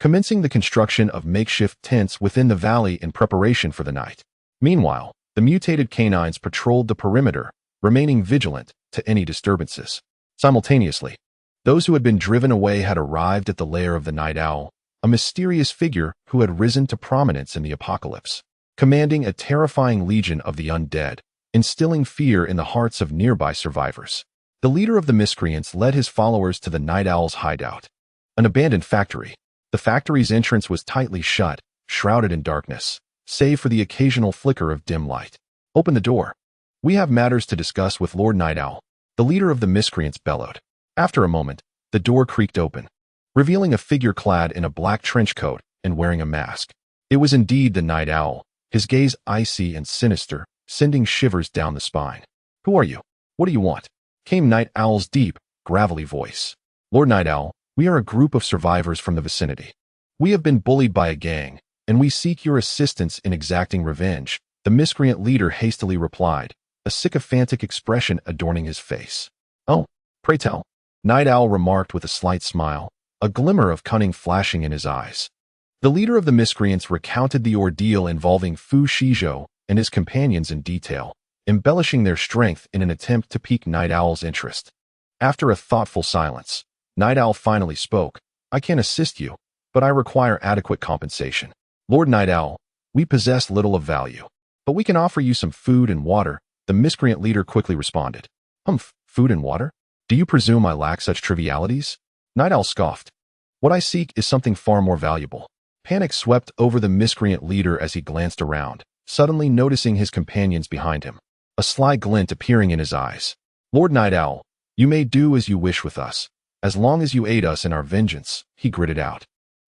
commencing the construction of makeshift tents within the valley in preparation for the night. Meanwhile, the mutated canines patrolled the perimeter, remaining vigilant to any disturbances. Simultaneously, those who had been driven away had arrived at the lair of the night owl, a mysterious figure who had risen to prominence in the apocalypse, commanding a terrifying legion of the undead, instilling fear in the hearts of nearby survivors. The leader of the miscreants led his followers to the night owl's hideout, an abandoned factory. The factory's entrance was tightly shut, shrouded in darkness, save for the occasional flicker of dim light. Open the door. We have matters to discuss with Lord Night Owl, the leader of the miscreants bellowed. After a moment, the door creaked open, revealing a figure clad in a black trench coat and wearing a mask. It was indeed the Night Owl, his gaze icy and sinister, sending shivers down the spine. Who are you? What do you want? Came Night Owl's deep, gravelly voice. Lord Night Owl, we are a group of survivors from the vicinity. We have been bullied by a gang, and we seek your assistance in exacting revenge, the miscreant leader hastily replied, a sycophantic expression adorning his face. Oh, pray tell, Night Owl remarked with a slight smile, a glimmer of cunning flashing in his eyes. The leader of the miscreants recounted the ordeal involving Fu Shizhou and his companions in detail, embellishing their strength in an attempt to pique Night Owl's interest. After a thoughtful silence, Night Owl finally spoke. I can assist you, but I require adequate compensation. Lord Night Owl, we possess little of value, but we can offer you some food and water, the miscreant leader quickly responded. Humph, food and water? Do you presume I lack such trivialities? Night Owl scoffed. What I seek is something far more valuable. Panic swept over the miscreant leader as he glanced around, suddenly noticing his companions behind him, a sly glint appearing in his eyes. Lord Night Owl, you may do as you wish with us, as long as you aid us in our vengeance, he gritted out.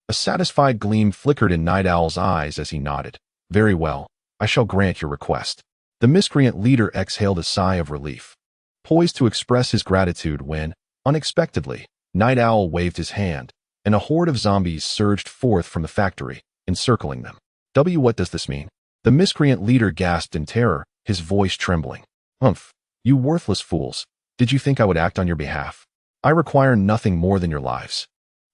A satisfied gleam flickered in Night Owl's eyes as he nodded. Very well, I shall grant your request. The miscreant leader exhaled a sigh of relief, poised to express his gratitude when, unexpectedly, Night Owl waved his hand, and a horde of zombies surged forth from the factory, encircling them. What does this mean? The miscreant leader gasped in terror, his voice trembling. Humph, you worthless fools. Did you think I would act on your behalf? I require nothing more than your lives.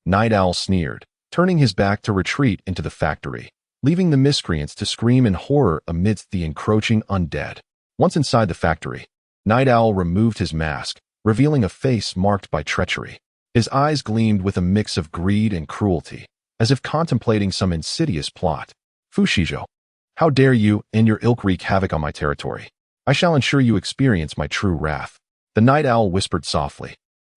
Night Owl sneered, turning his back to retreat into the factory, leaving the miscreants to scream in horror amidst the encroaching undead. Once inside the factory, Night Owl removed his mask, revealing a face marked by treachery. His eyes gleamed with a mix of greed and cruelty, as if contemplating some insidious plot. Fu Shizhou, how dare you and your ilk wreak havoc on my territory? I shall ensure you experience my true wrath. The Night Owl whispered softly,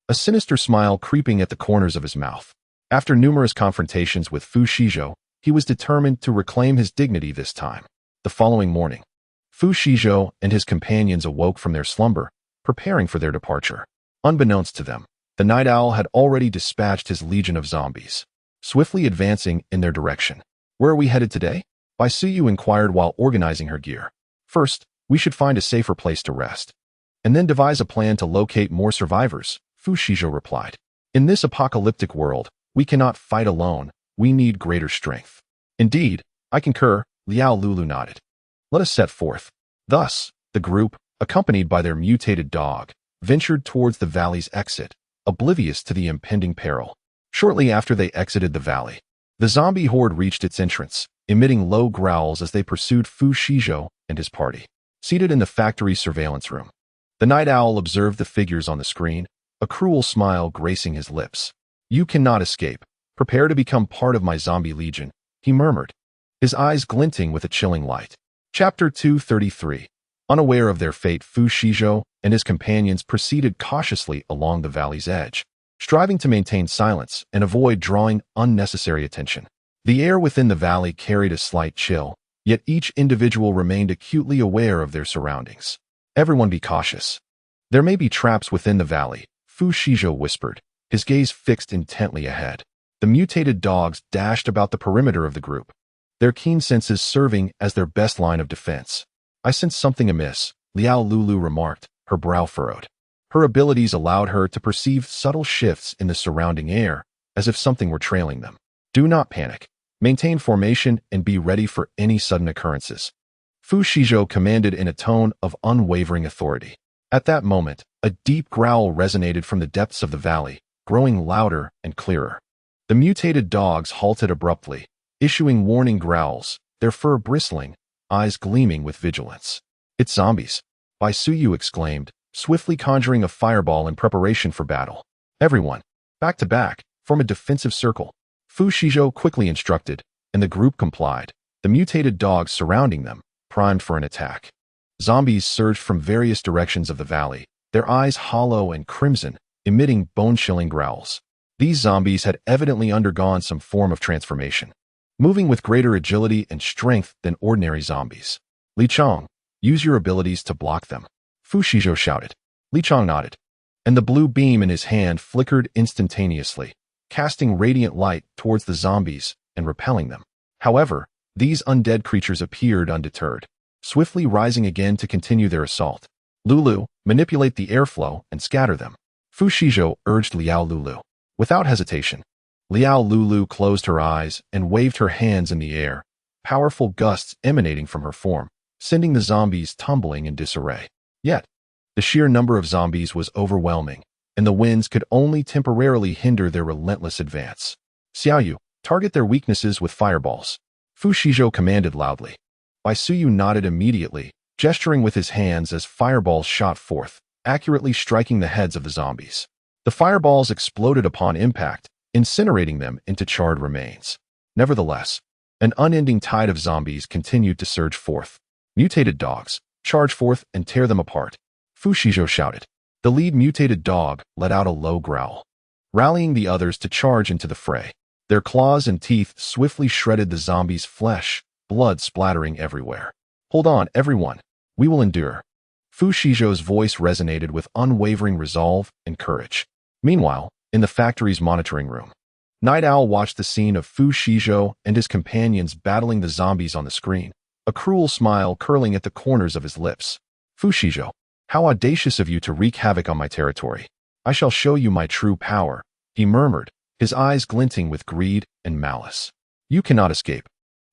a sinister smile creeping at the corners of his mouth. After numerous confrontations with Fu Shizhou, he was determined to reclaim his dignity this time. The following morning, Fu Shizhou and his companions awoke from their slumber, preparing for their departure. Unbeknownst to them, the Night Owl had already dispatched his legion of zombies, swiftly advancing in their direction. Where are we headed today? Bai Suyu inquired while organizing her gear. First, we should find a safer place to rest, and then devise a plan to locate more survivors, Fu Shizhou replied. In this apocalyptic world, we cannot fight alone. We need greater strength. Indeed, I concur, Liao Lulu nodded. Let us set forth. Thus, the group, accompanied by their mutated dog, ventured towards the valley's exit, oblivious to the impending peril. Shortly after they exited the valley, the zombie horde reached its entrance, emitting low growls as they pursued Fu Shizhou and his party. Seated in the factory's surveillance room, the night owl observed the figures on the screen, a cruel smile gracing his lips. You cannot escape. Prepare to become part of my zombie legion, he murmured, his eyes glinting with a chilling light. Chapter 233. Unaware of their fate, Fu Shizhou and his companions proceeded cautiously along the valley's edge, striving to maintain silence and avoid drawing unnecessary attention. The air within the valley carried a slight chill, yet each individual remained acutely aware of their surroundings. Everyone be cautious. There may be traps within the valley, Fu Shizhou whispered, his gaze fixed intently ahead. The mutated dogs dashed about the perimeter of the group, their keen senses serving as their best line of defense. I sense something amiss, Liao Lulu remarked, her brow furrowed. Her abilities allowed her to perceive subtle shifts in the surrounding air, as if something were trailing them. Do not panic. Maintain formation and be ready for any sudden occurrences, Fu Shizhou commanded in a tone of unwavering authority. At that moment, a deep growl resonated from the depths of the valley, growing louder and clearer. The mutated dogs halted abruptly, issuing warning growls, their fur bristling, eyes gleaming with vigilance. It's zombies, Bai Suyu exclaimed, swiftly conjuring a fireball in preparation for battle. Everyone, back to back, form a defensive circle, Fu Shizhou quickly instructed, and the group complied, the mutated dogs surrounding them, primed for an attack. Zombies surged from various directions of the valley, their eyes hollow and crimson, emitting bone-chilling growls. These zombies had evidently undergone some form of transformation, moving with greater agility and strength than ordinary zombies. Li Chong, use your abilities to block them, Fu Shizhou shouted. Li Chong nodded, and the blue beam in his hand flickered instantaneously, casting radiant light towards the zombies and repelling them. However, these undead creatures appeared undeterred, swiftly rising again to continue their assault. Lulu, manipulate the airflow and scatter them, Fu Shizhou urged Liao Lulu. Without hesitation, Liao Lulu closed her eyes and waved her hands in the air, powerful gusts emanating from her form, sending the zombies tumbling in disarray. Yet, the sheer number of zombies was overwhelming, and the winds could only temporarily hinder their relentless advance. Xiaoyu, target their weaknesses with fireballs, Fu Shizhou commanded loudly. Bai Suyu nodded immediately, gesturing with his hands as fireballs shot forth, accurately striking the heads of the zombies. The fireballs exploded upon impact, incinerating them into charred remains. Nevertheless, an unending tide of zombies continued to surge forth. Mutated dogs, charge forth and tear them apart, Fu Shizhou shouted. The lead mutated dog let out a low growl, rallying the others to charge into the fray. Their claws and teeth swiftly shredded the zombies' flesh, blood splattering everywhere. Hold on, everyone. We will endure. Fu Shizhou's voice resonated with unwavering resolve and courage. Meanwhile, in the factory's monitoring room, Night Owl watched the scene of Fu Shizhou and his companions battling the zombies on the screen, a cruel smile curling at the corners of his lips. Fu Shizhou, how audacious of you to wreak havoc on my territory. I shall show you my true power, he murmured, his eyes glinting with greed and malice. You cannot escape.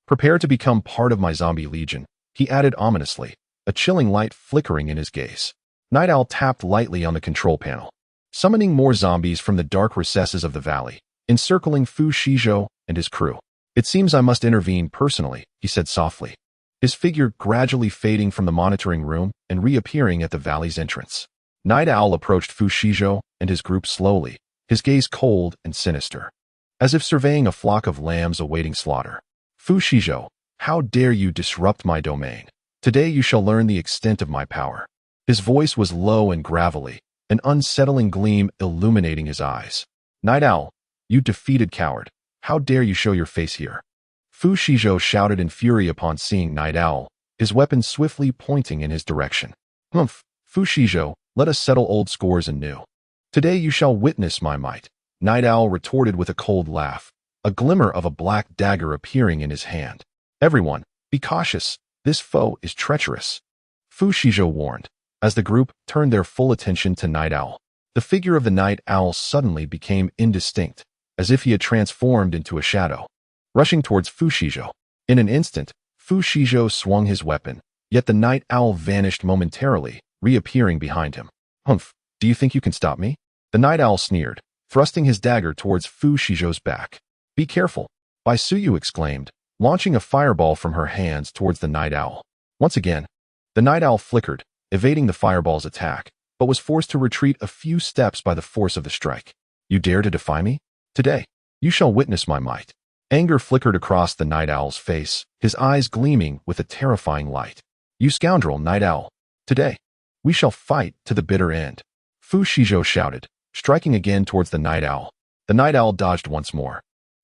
Prepare to become part of my zombie legion, he added ominously, a chilling light flickering in his gaze. Night Owl tapped lightly on the control panel, summoning more zombies from the dark recesses of the valley, encircling Fu Shizhou and his crew. It seems I must intervene personally, he said softly, his figure gradually fading from the monitoring room and reappearing at the valley's entrance. Night Owl approached Fu Shizhou and his group slowly, his gaze cold and sinister, as if surveying a flock of lambs awaiting slaughter. Fu Shizhou, how dare you disrupt my domain? Today you shall learn the extent of my power. His voice was low and gravelly, an unsettling gleam illuminating his eyes. Night Owl, you defeated coward, how dare you show your face here? Fu Shizhou shouted in fury upon seeing Night Owl, his weapon swiftly pointing in his direction. Humph, Fu Shizhou, let us settle old scores anew. Today you shall witness my might, Night Owl retorted with a cold laugh, a glimmer of a black dagger appearing in his hand. Everyone, be cautious, this foe is treacherous, Fu Shizhou warned, as the group turned their full attention to Night Owl. The figure of the Night Owl suddenly became indistinct, as if he had transformed into a shadow. Rushing towards Fu Shizhou. In an instant, Fu Shizhou swung his weapon, yet the night owl vanished momentarily, reappearing behind him. Humph, do you think you can stop me? The night owl sneered, thrusting his dagger towards Fu Shizhou's back. Be careful, Bai Suyu exclaimed, launching a fireball from her hands towards the night owl. Once again, the night owl flickered, evading the fireball's attack, but was forced to retreat a few steps by the force of the strike. You dare to defy me? Today, you shall witness my might. Anger flickered across the night owl's face, his eyes gleaming with a terrifying light. You scoundrel, night owl. Today, we shall fight to the bitter end. Fu Shizhou shouted, striking again towards the night owl. The night owl dodged once more,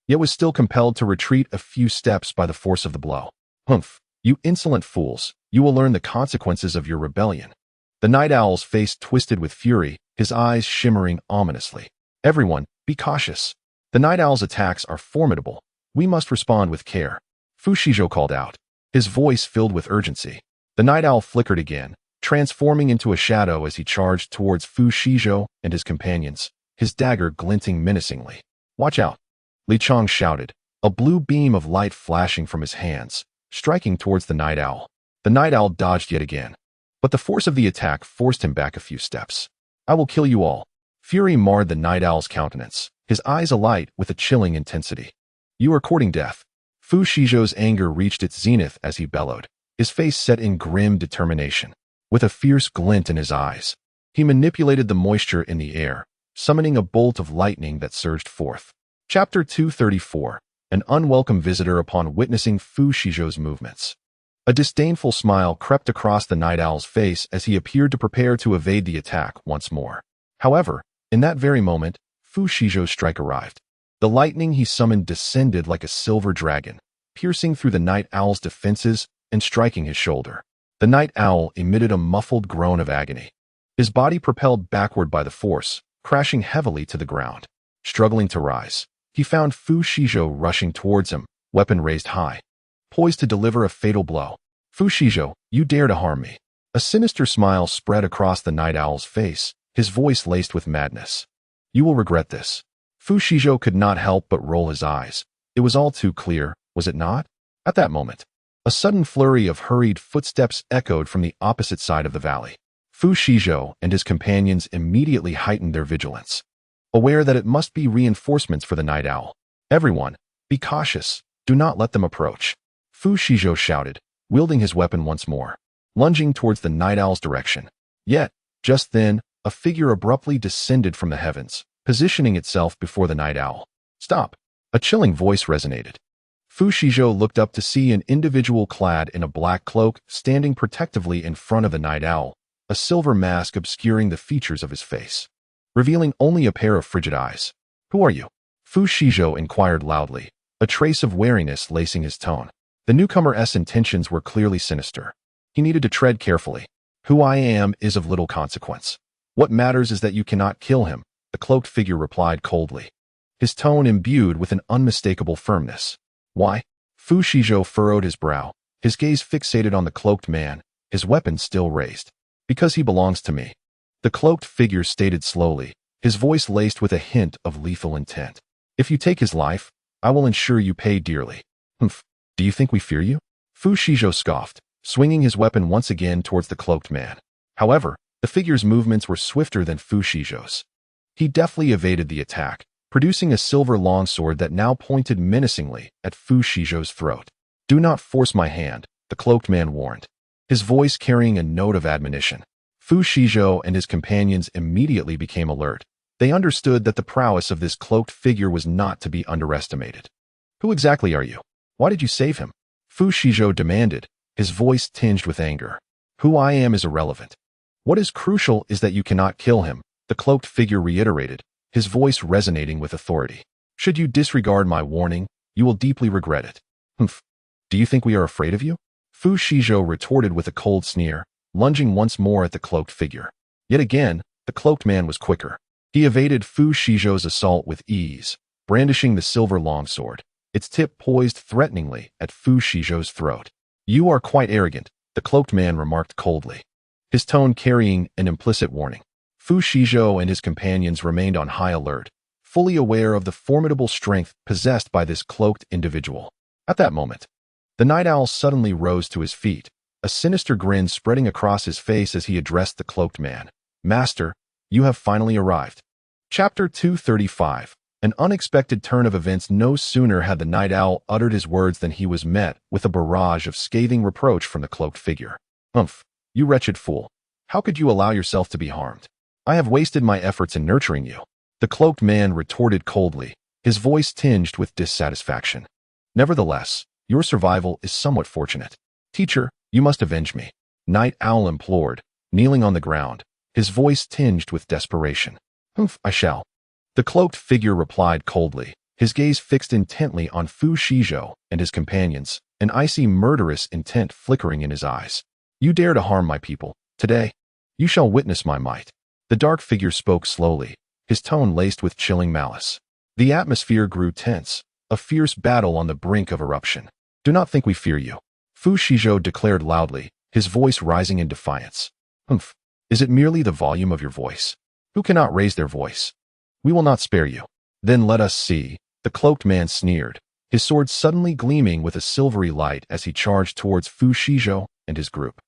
yet was still compelled to retreat a few steps by the force of the blow. Humph, you insolent fools, you will learn the consequences of your rebellion. The night owl's face twisted with fury, his eyes shimmering ominously. Everyone, be cautious. The night owl's attacks are formidable. We must respond with care. Fu Shizhou called out, his voice filled with urgency. The night owl flickered again, transforming into a shadow as he charged towards Fu Shizhou and his companions, his dagger glinting menacingly. Watch out! Li Chang shouted, a blue beam of light flashing from his hands, striking towards the night owl. The night owl dodged yet again, but the force of the attack forced him back a few steps. I will kill you all. Fury marred the night owl's countenance, his eyes alight with a chilling intensity. You are courting death. Fu Shizhou's anger reached its zenith as he bellowed, his face set in grim determination. With a fierce glint in his eyes, he manipulated the moisture in the air, summoning a bolt of lightning that surged forth. Chapter 234. An unwelcome visitor upon witnessing Fu Shizhou's movements. A disdainful smile crept across the night owl's face as he appeared to prepare to evade the attack once more. However, in that very moment, Fu Shizhou's strike arrived. The lightning he summoned descended like a silver dragon, piercing through the night owl's defenses and striking his shoulder. The night owl emitted a muffled groan of agony. His body propelled backward by the force, crashing heavily to the ground. Struggling to rise, he found Fu Shizhou rushing towards him, weapon raised high, poised to deliver a fatal blow. Fu Shizhou, you dare to harm me. A sinister smile spread across the night owl's face, his voice laced with madness. You will regret this. Fu Shizhou could not help but roll his eyes. It was all too clear, was it not? At that moment, a sudden flurry of hurried footsteps echoed from the opposite side of the valley. Fu Shizhou and his companions immediately heightened their vigilance, aware that it must be reinforcements for the night owl. Everyone, be cautious. Do not let them approach. Fu Shizhou shouted, wielding his weapon once more, lunging towards the night owl's direction. Yet, just then, a figure abruptly descended from the heavens, positioning itself before the night owl. Stop! A chilling voice resonated. Fu Shizhou looked up to see an individual clad in a black cloak standing protectively in front of the night owl, a silver mask obscuring the features of his face, revealing only a pair of frigid eyes. Who are you? Fu Shizhou inquired loudly, a trace of wariness lacing his tone. The newcomer's intentions were clearly sinister. He needed to tread carefully. Who I am is of little consequence. What matters is that you cannot kill him, the cloaked figure replied coldly, his tone imbued with an unmistakable firmness. Why? Fu Shizhou furrowed his brow, his gaze fixated on the cloaked man, his weapon still raised. Because he belongs to me. The cloaked figure stated slowly, his voice laced with a hint of lethal intent. If you take his life, I will ensure you pay dearly. Humph. Do you think we fear you? Fu Shizhou scoffed, swinging his weapon once again towards the cloaked man. However, the figure's movements were swifter than Fu Shizhou's. He deftly evaded the attack, producing a silver longsword that now pointed menacingly at Fu Shizhou's throat. Do not force my hand, the cloaked man warned, his voice carrying a note of admonition. Fu Shizhou and his companions immediately became alert. They understood that the prowess of this cloaked figure was not to be underestimated. Who exactly are you? Why did you save him? Fu Shizhou demanded, his voice tinged with anger. Who I am is irrelevant. What is crucial is that you cannot kill him, the cloaked figure reiterated, his voice resonating with authority. Should you disregard my warning, you will deeply regret it. Humph. Do you think we are afraid of you? Fu Shizhou retorted with a cold sneer, lunging once more at the cloaked figure. Yet again, the cloaked man was quicker. He evaded Fu Shizhou's assault with ease, brandishing the silver longsword, its tip poised threateningly at Fu Shizhou's throat. You are quite arrogant, the cloaked man remarked coldly, his tone carrying an implicit warning. Fu Shizhou and his companions remained on high alert, fully aware of the formidable strength possessed by this cloaked individual. At that moment, The night owl suddenly rose to his feet, a sinister grin spreading across his face as he addressed the cloaked man. Master, you have finally arrived. Chapter 235. An unexpected turn of events. No sooner had the night owl uttered his words than he was met with a barrage of scathing reproach from the cloaked figure. Humph, you wretched fool. How could you allow yourself to be harmed? I have wasted my efforts in nurturing you. The cloaked man retorted coldly, his voice tinged with dissatisfaction. Nevertheless, your survival is somewhat fortunate. Teacher, you must avenge me. Night Owl implored, kneeling on the ground, his voice tinged with desperation. Humph, I shall. The cloaked figure replied coldly, his gaze fixed intently on Fu Shizhou and his companions, an icy murderous intent flickering in his eyes. You dare to harm my people. Today, you shall witness my might. The dark figure spoke slowly, his tone laced with chilling malice. The atmosphere grew tense, a fierce battle on the brink of eruption. Do not think we fear you. Fu Shizhou declared loudly, his voice rising in defiance. Humph, is it merely the volume of your voice? Who cannot raise their voice? We will not spare you. Then let us see, the cloaked man sneered, his sword suddenly gleaming with a silvery light as he charged towards Fu Shizhou and his group.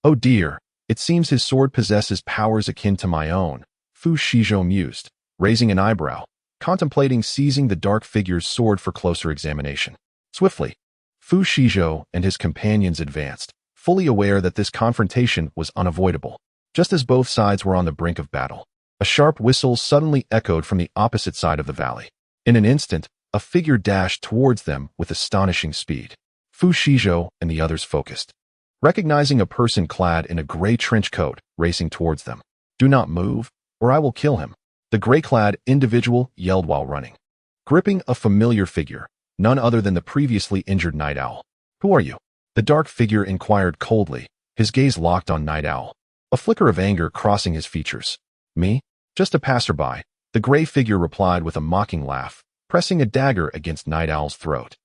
Oh dear, it seems his sword possesses powers akin to my own, Fu Shizhou mused, raising an eyebrow, contemplating seizing the dark figure's sword for closer examination. Swiftly, Fu Shizhou and his companions advanced, fully aware that this confrontation was unavoidable. Just as both sides were on the brink of battle, a sharp whistle suddenly echoed from the opposite side of the valley. In an instant, a figure dashed towards them with astonishing speed. Fu Shizhou and the others focused, recognizing a person clad in a gray trench coat racing towards them. Do not move, or I will kill him, the gray-clad individual yelled while running, gripping a familiar figure, none other than the previously injured Night Owl. Who are you? The dark figure inquired coldly, his gaze locked on Night Owl, a flicker of anger crossing his features. Me? Just a passerby, the gray figure replied with a mocking laugh, pressing a dagger against Night Owl's throat.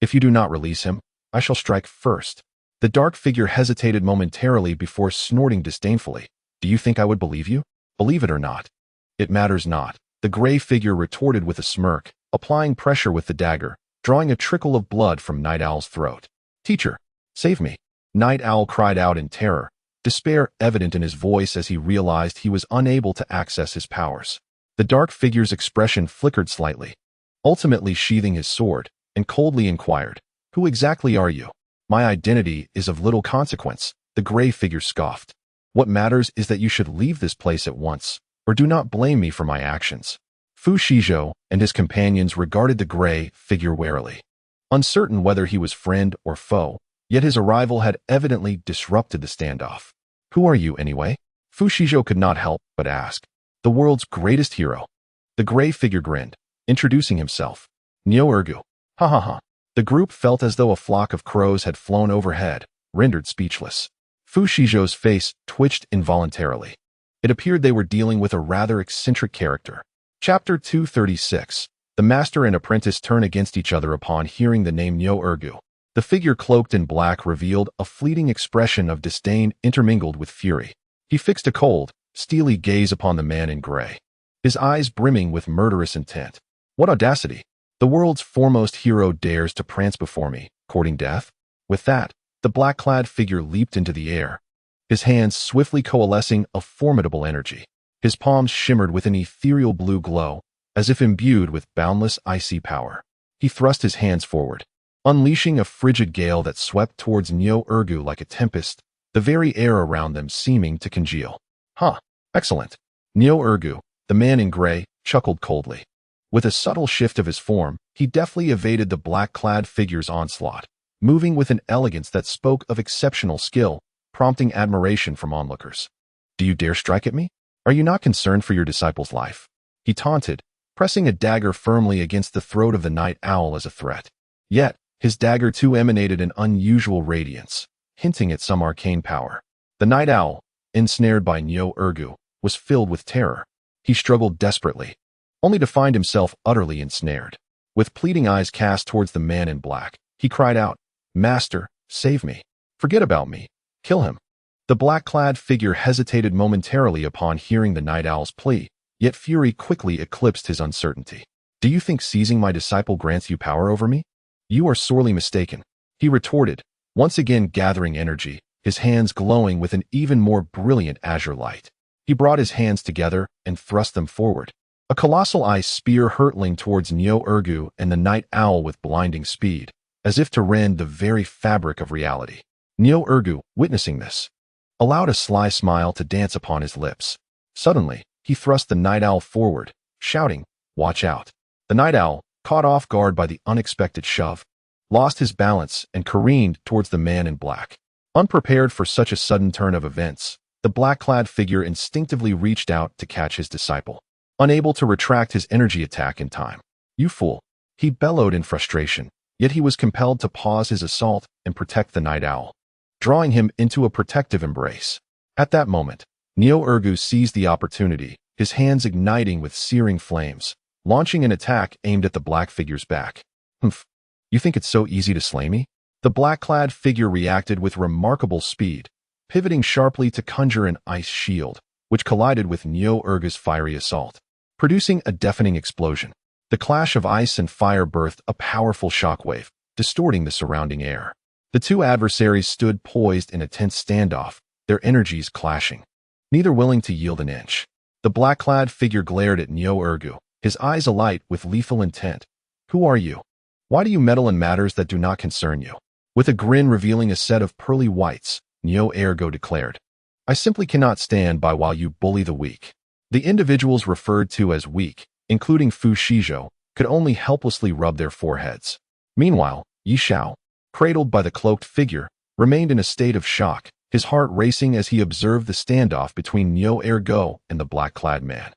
If you do not release him, I shall strike first. The dark figure hesitated momentarily before snorting disdainfully. Do you think I would believe you? Believe it or not. It matters not, the gray figure retorted with a smirk, applying pressure with the dagger, drawing a trickle of blood from Night Owl's throat. Teacher, save me. Night Owl cried out in terror, despair evident in his voice as he realized he was unable to access his powers. The dark figure's expression flickered slightly, ultimately sheathing his sword, and coldly inquired, Who exactly are you? My identity is of little consequence, the gray figure scoffed. What matters is that you should leave this place at once, or do not blame me for my actions. Fu Shizhou and his companions regarded the gray figure warily, uncertain whether he was friend or foe, yet his arrival had evidently disrupted the standoff. Who are you, anyway? Fu Shizhou could not help but ask. The world's greatest hero. The gray figure grinned, introducing himself. Nyo Ergu. Ha ha ha. The group felt as though a flock of crows had flown overhead, rendered speechless. Fu Shizhou's face twitched involuntarily. It appeared they were dealing with a rather eccentric character. Chapter 236. The master and apprentice turn against each other upon hearing the name Nyo Ergu. The figure cloaked in black revealed a fleeting expression of disdain intermingled with fury. He fixed a cold, steely gaze upon the man in gray, his eyes brimming with murderous intent. What audacity! The world's foremost hero dares to prance before me, courting death? With that, the black-clad figure leaped into the air, his hands swiftly coalescing a formidable energy. His palms shimmered with an ethereal blue glow, as if imbued with boundless icy power. He thrust his hands forward, unleashing a frigid gale that swept towards Nyo Ergu like a tempest, the very air around them seeming to congeal. Huh, excellent. Nyo Ergu, the man in gray, chuckled coldly. With a subtle shift of his form, he deftly evaded the black-clad figure's onslaught, moving with an elegance that spoke of exceptional skill, prompting admiration from onlookers. Do you dare strike at me? Are you not concerned for your disciple's life? He taunted, pressing a dagger firmly against the throat of the night owl as a threat. Yet, his dagger too emanated an unusual radiance, hinting at some arcane power. The night owl, ensnared by Nyo Ergu, was filled with terror. He struggled desperately, only to find himself utterly ensnared. With pleading eyes cast towards the man in black, he cried out, Master, save me. Forget about me. Kill him. The black-clad figure hesitated momentarily upon hearing the night owl's plea, yet fury quickly eclipsed his uncertainty. Do you think seizing my disciple grants you power over me? You are sorely mistaken. he retorted, once again gathering energy, his hands glowing with an even more brilliant azure light. He brought his hands together and thrust them forward. A colossal ice spear hurtling towards Neo Urgu and the night owl with blinding speed, as if to rend the very fabric of reality. Neo Urgu, witnessing this, allowed a sly smile to dance upon his lips. Suddenly, he thrust the night owl forward, shouting, "Watch out." The night owl, caught off guard by the unexpected shove, lost his balance and careened towards the man in black. Unprepared for such a sudden turn of events, the black-clad figure instinctively reached out to catch his disciple, unable to retract his energy attack in time. "You fool!" he bellowed in frustration, yet he was compelled to pause his assault and protect the night owl, drawing him into a protective embrace. At that moment, Neo Urgu seized the opportunity, his hands igniting with searing flames, launching an attack aimed at the black figure's back. "Humph! You think it's so easy to slay me?" The black-clad figure reacted with remarkable speed, pivoting sharply to conjure an ice shield, which collided with Neo Urgu's fiery assault, producing a deafening explosion. The clash of ice and fire birthed a powerful shockwave, distorting the surrounding air. The two adversaries stood poised in a tense standoff, their energies clashing, neither willing to yield an inch. The black-clad figure glared at Neo Urgu, his eyes alight with lethal intent. "Who are you? Why do you meddle in matters that do not concern you?" With a grin revealing a set of pearly whites, Neo Urgu declared, "I simply cannot stand by while you bully the weak." The individuals referred to as weak, including Fu Shizhou, could only helplessly rub their foreheads. Meanwhile, Yi Xiao, cradled by the cloaked figure, remained in a state of shock, his heart racing as he observed the standoff between Neo Urgu and the black-clad man.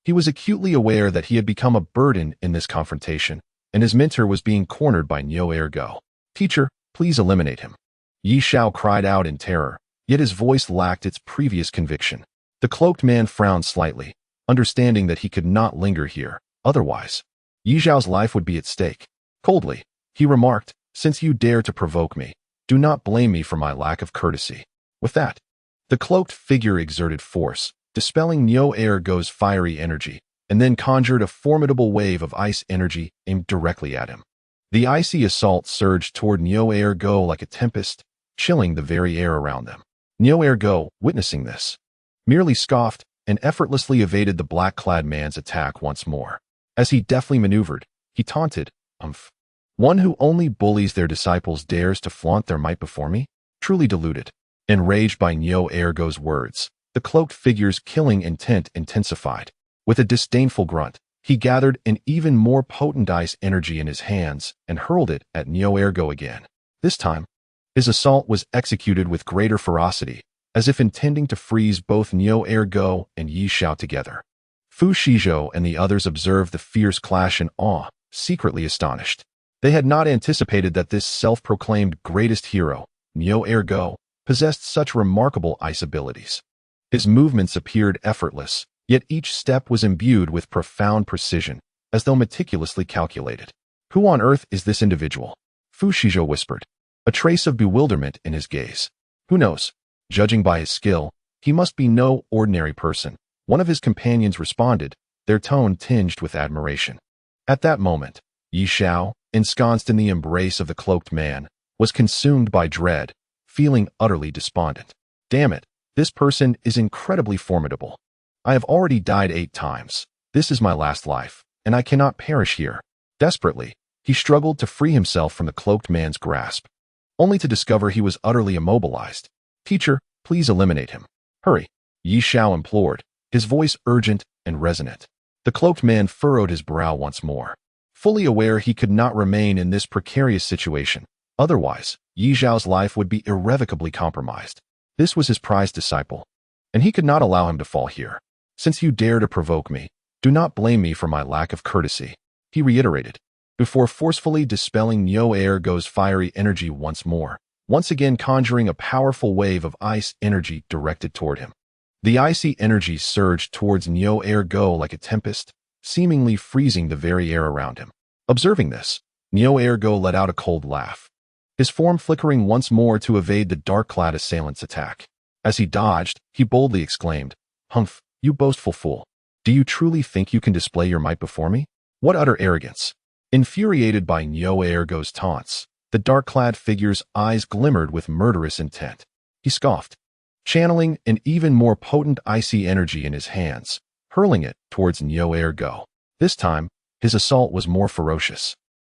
He was acutely aware that he had become a burden in this confrontation, and his mentor was being cornered by Neo Urgu. "Teacher, please eliminate him." Yi Xiao cried out in terror, yet his voice lacked its previous conviction. The cloaked man frowned slightly, understanding that he could not linger here, otherwise Yi Xiao's life would be at stake. Coldly, he remarked, "Since you dare to provoke me, do not blame me for my lack of courtesy." With that, the cloaked figure exerted force, dispelling Neo Urgu's fiery energy, and then conjured a formidable wave of ice energy aimed directly at him. The icy assault surged toward Neo Urgu like a tempest, chilling the very air around them. Neo Urgu, witnessing this, merely scoffed and effortlessly evaded the black-clad man's attack once more. As he deftly maneuvered, he taunted, "Umph! One who only bullies their disciples dares to flaunt their might before me?" Truly deluded. Enraged by Neo Urgu's words, the cloaked figure's killing intent intensified. With a disdainful grunt, he gathered an even more potent ice energy in his hands and hurled it at Neo Urgu again. This time, his assault was executed with greater ferocity, as if intending to freeze both Neo Urgu and Yi Xiao together. Fu Shizhou and the others observed the fierce clash in awe, secretly astonished. They had not anticipated that this self-proclaimed greatest hero, Neo Urgu, possessed such remarkable ice abilities. His movements appeared effortless, yet each step was imbued with profound precision, as though meticulously calculated. "Who on earth is this individual?" Fu Shizhou whispered, a trace of bewilderment in his gaze. "Who knows? Judging by his skill, he must be no ordinary person," one of his companions responded, their tone tinged with admiration. At that moment, Yi Xiao, ensconced in the embrace of the cloaked man, was consumed by dread, feeling utterly despondent. "Damn it, this person is incredibly formidable. I have already died 8 times. This is my last life, and I cannot perish here." Desperately, he struggled to free himself from the cloaked man's grasp, only to discover he was utterly immobilized. "Teacher, please eliminate him. Hurry," Yi Xiao implored, his voice urgent and resonant. The cloaked man furrowed his brow once more, fully aware he could not remain in this precarious situation. Otherwise, Yi Xiao's life would be irrevocably compromised. This was his prized disciple, and he could not allow him to fall here. "Since you dare to provoke me, do not blame me for my lack of courtesy," he reiterated, before forcefully dispelling Neo Urgu's fiery energy once more, once again conjuring a powerful wave of ice energy directed toward him. The icy energy surged towards Neo Urgu like a tempest, seemingly freezing the very air around him. Observing this, Neo Urgu let out a cold laugh, his form flickering once more to evade the dark-clad assailant's attack. As he dodged, he boldly exclaimed, "Humph, you boastful fool! Do you truly think you can display your might before me? What utter arrogance!" Infuriated by Neo Urgu's taunts, The dark-clad figure's eyes glimmered with murderous intent. He scoffed, channeling an even more potent icy energy in his hands, hurling it towards Neo-Ergo. This time, his assault was more ferocious,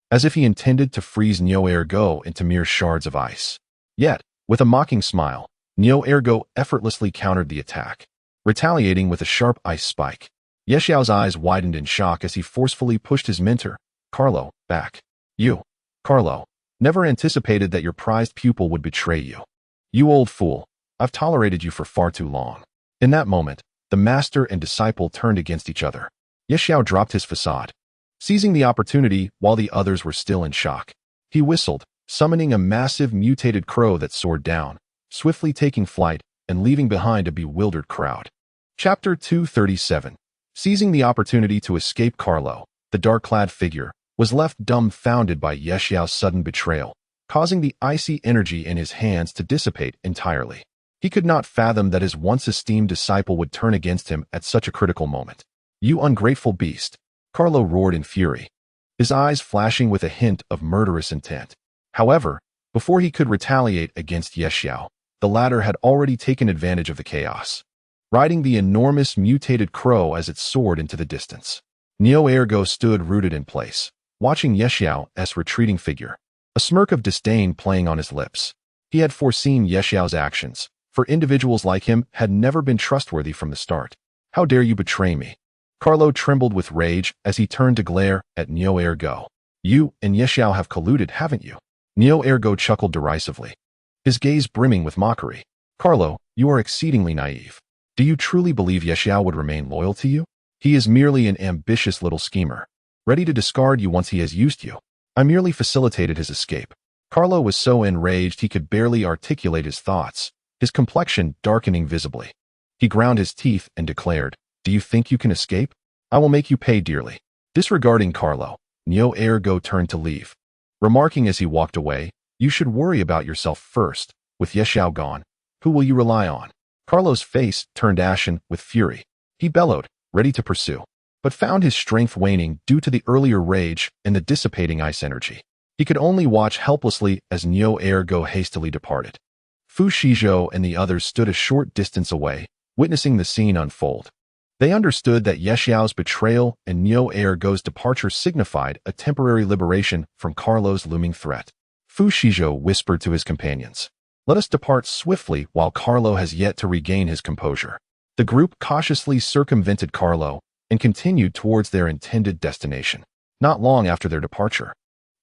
as if he intended to freeze Neo-Ergo into mere shards of ice. Yet, with a mocking smile, Neo-Ergo effortlessly countered the attack, retaliating with a sharp ice spike. Yexiao's eyes widened in shock as he forcefully pushed his mentor, Carlo, back. You, Carlo, never anticipated that your prized pupil would betray you. You old fool, I've tolerated you for far too long. In that moment, the master and disciple turned against each other. Yexiao dropped his facade, seizing the opportunity while the others were still in shock. He whistled, summoning a massive mutated crow that soared down, swiftly taking flight and leaving behind a bewildered crowd. Chapter 237. Seizing the opportunity to escape Carlo, the dark-clad figure, was left dumbfounded by Yexiao's sudden betrayal, causing the icy energy in his hands to dissipate entirely. He could not fathom that his once esteemed disciple would turn against him at such a critical moment. You ungrateful beast, Carlo roared in fury, his eyes flashing with a hint of murderous intent. However, before he could retaliate against Yexiao, the latter had already taken advantage of the chaos, riding the enormous mutated crow as it soared into the distance. Neo-Ergo stood rooted in place, watching Yexiao's retreating figure, a smirk of disdain playing on his lips. He had foreseen Yexiao's actions, for individuals like him had never been trustworthy from the start. How dare you betray me? Carlo trembled with rage as he turned to glare at Neo-Ergo. You and Yexiao have colluded, haven't you? Neo-Ergo chuckled derisively, his gaze brimming with mockery. Carlo, you are exceedingly naive. Do you truly believe Yexiao would remain loyal to you? He is merely an ambitious little schemer, ready to discard you once he has used you. I merely facilitated his escape. Carlo was so enraged he could barely articulate his thoughts, his complexion darkening visibly. He ground his teeth and declared, Do you think you can escape? I will make you pay dearly. Disregarding Carlo, Neo-Ergo turned to leave, remarking as he walked away, You should worry about yourself first. With Yexiao gone, who will you rely on? Carlo's face turned ashen with fury. He bellowed, ready to pursue, but found his strength waning due to the earlier rage and the dissipating ice energy. He could only watch helplessly as Neo-Ergo hastily departed. Fu Shizhou and the others stood a short distance away, witnessing the scene unfold. They understood that Yexiao's betrayal and Neo-Ergo's departure signified a temporary liberation from Carlo's looming threat. Fu Shizhou whispered to his companions, Let us depart swiftly while Carlo has yet to regain his composure. The group cautiously circumvented Carlo and continued towards their intended destination. Not long after their departure,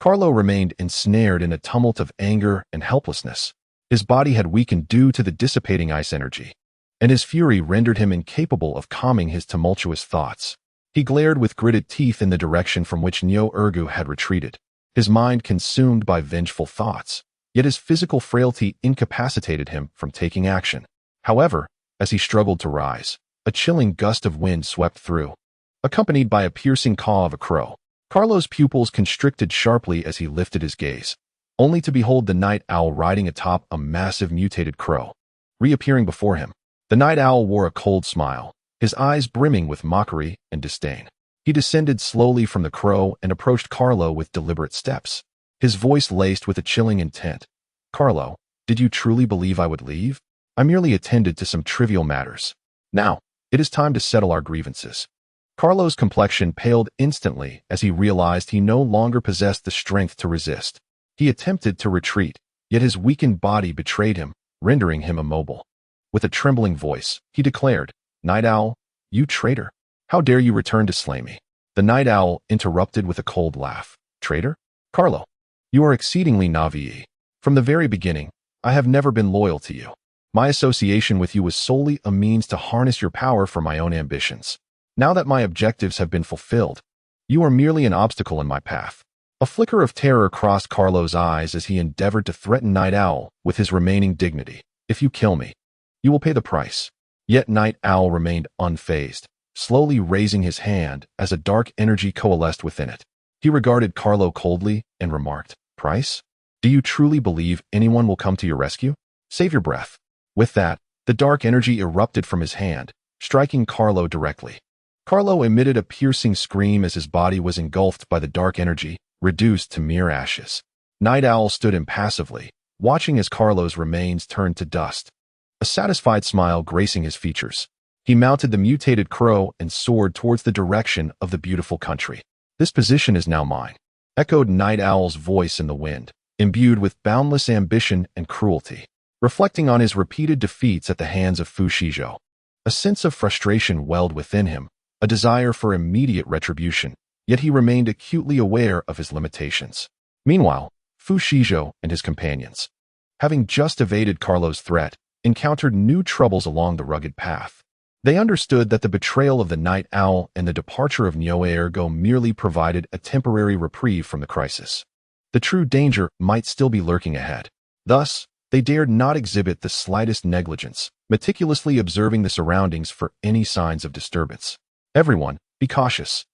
Carlo remained ensnared in a tumult of anger and helplessness. His body had weakened due to the dissipating ice energy, and his fury rendered him incapable of calming his tumultuous thoughts. He glared with gritted teeth in the direction from which Neo-Ergo had retreated, his mind consumed by vengeful thoughts, yet his physical frailty incapacitated him from taking action. However, as he struggled to rise, a chilling gust of wind swept through, accompanied by a piercing caw of a crow. Carlo's pupils constricted sharply as he lifted his gaze, only to behold the night owl riding atop a massive mutated crow. Reappearing before him, the night owl wore a cold smile, his eyes brimming with mockery and disdain. He descended slowly from the crow and approached Carlo with deliberate steps, his voice laced with a chilling intent. Carlo, did you truly believe I would leave? I merely attended to some trivial matters. Now, it is time to settle our grievances. Carlo's complexion paled instantly as he realized he no longer possessed the strength to resist. He attempted to retreat, yet his weakened body betrayed him, rendering him immobile. With a trembling voice, he declared, Night Owl, you traitor! How dare you return to slay me? The night owl interrupted with a cold laugh. Traitor? Carlo, you are exceedingly naive. From the very beginning, I have never been loyal to you. My association with you was solely a means to harness your power for my own ambitions. Now that my objectives have been fulfilled, you are merely an obstacle in my path. A flicker of terror crossed Carlo's eyes as he endeavored to threaten Night Owl with his remaining dignity. If you kill me, you will pay the price. Yet Night Owl remained unfazed, slowly raising his hand as a dark energy coalesced within it. He regarded Carlo coldly and remarked, Price? Do you truly believe anyone will come to your rescue? Save your breath. With that, the dark energy erupted from his hand, striking Carlo directly. Carlo emitted a piercing scream as his body was engulfed by the dark energy, reduced to mere ashes. Night Owl stood impassively, watching as Carlo's remains turned to dust. A satisfied smile gracing his features. He mounted the mutated crow and soared towards the direction of the beautiful country. "This position is now mine," echoed Night Owl's voice in the wind, imbued with boundless ambition and cruelty. Reflecting on his repeated defeats at the hands of Fu Shizhou, a sense of frustration welled within him, a desire for immediate retribution, yet he remained acutely aware of his limitations. Meanwhile, Fu Shizhou and his companions, having just evaded Carlo's threat, encountered new troubles along the rugged path. They understood that the betrayal of the Night Owl and the departure of Nyoe merely provided a temporary reprieve from the crisis. The true danger might still be lurking ahead. Thus, they dared not exhibit the slightest negligence, meticulously observing the surroundings for any signs of disturbance. "Everyone, be cautious.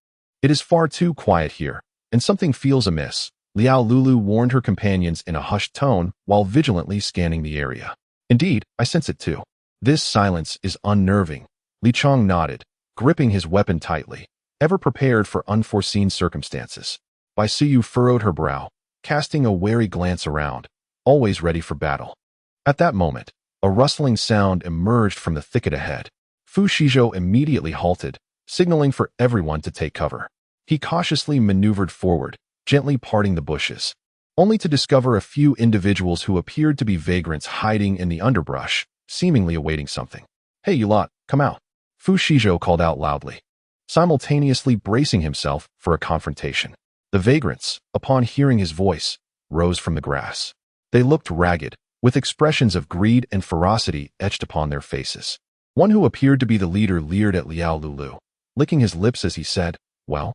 It is far too quiet here, and something feels amiss," Liao Lulu warned her companions in a hushed tone while vigilantly scanning the area. "Indeed, I sense it too. This silence is unnerving." Li Chong nodded, gripping his weapon tightly, ever prepared for unforeseen circumstances. Bai Suyu furrowed her brow, casting a wary glance around, always ready for battle. At that moment, a rustling sound emerged from the thicket ahead. Fu Shizhou immediately halted, signaling for everyone to take cover. He cautiously maneuvered forward, gently parting the bushes, only to discover a few individuals who appeared to be vagrants hiding in the underbrush, seemingly awaiting something. "Hey, you lot, come out," Fu Shizhou called out loudly, simultaneously bracing himself for a confrontation. The vagrants, upon hearing his voice, rose from the grass. They looked ragged, with expressions of greed and ferocity etched upon their faces. One who appeared to be the leader leered at Liao Lulu, licking his lips as he said, "Well,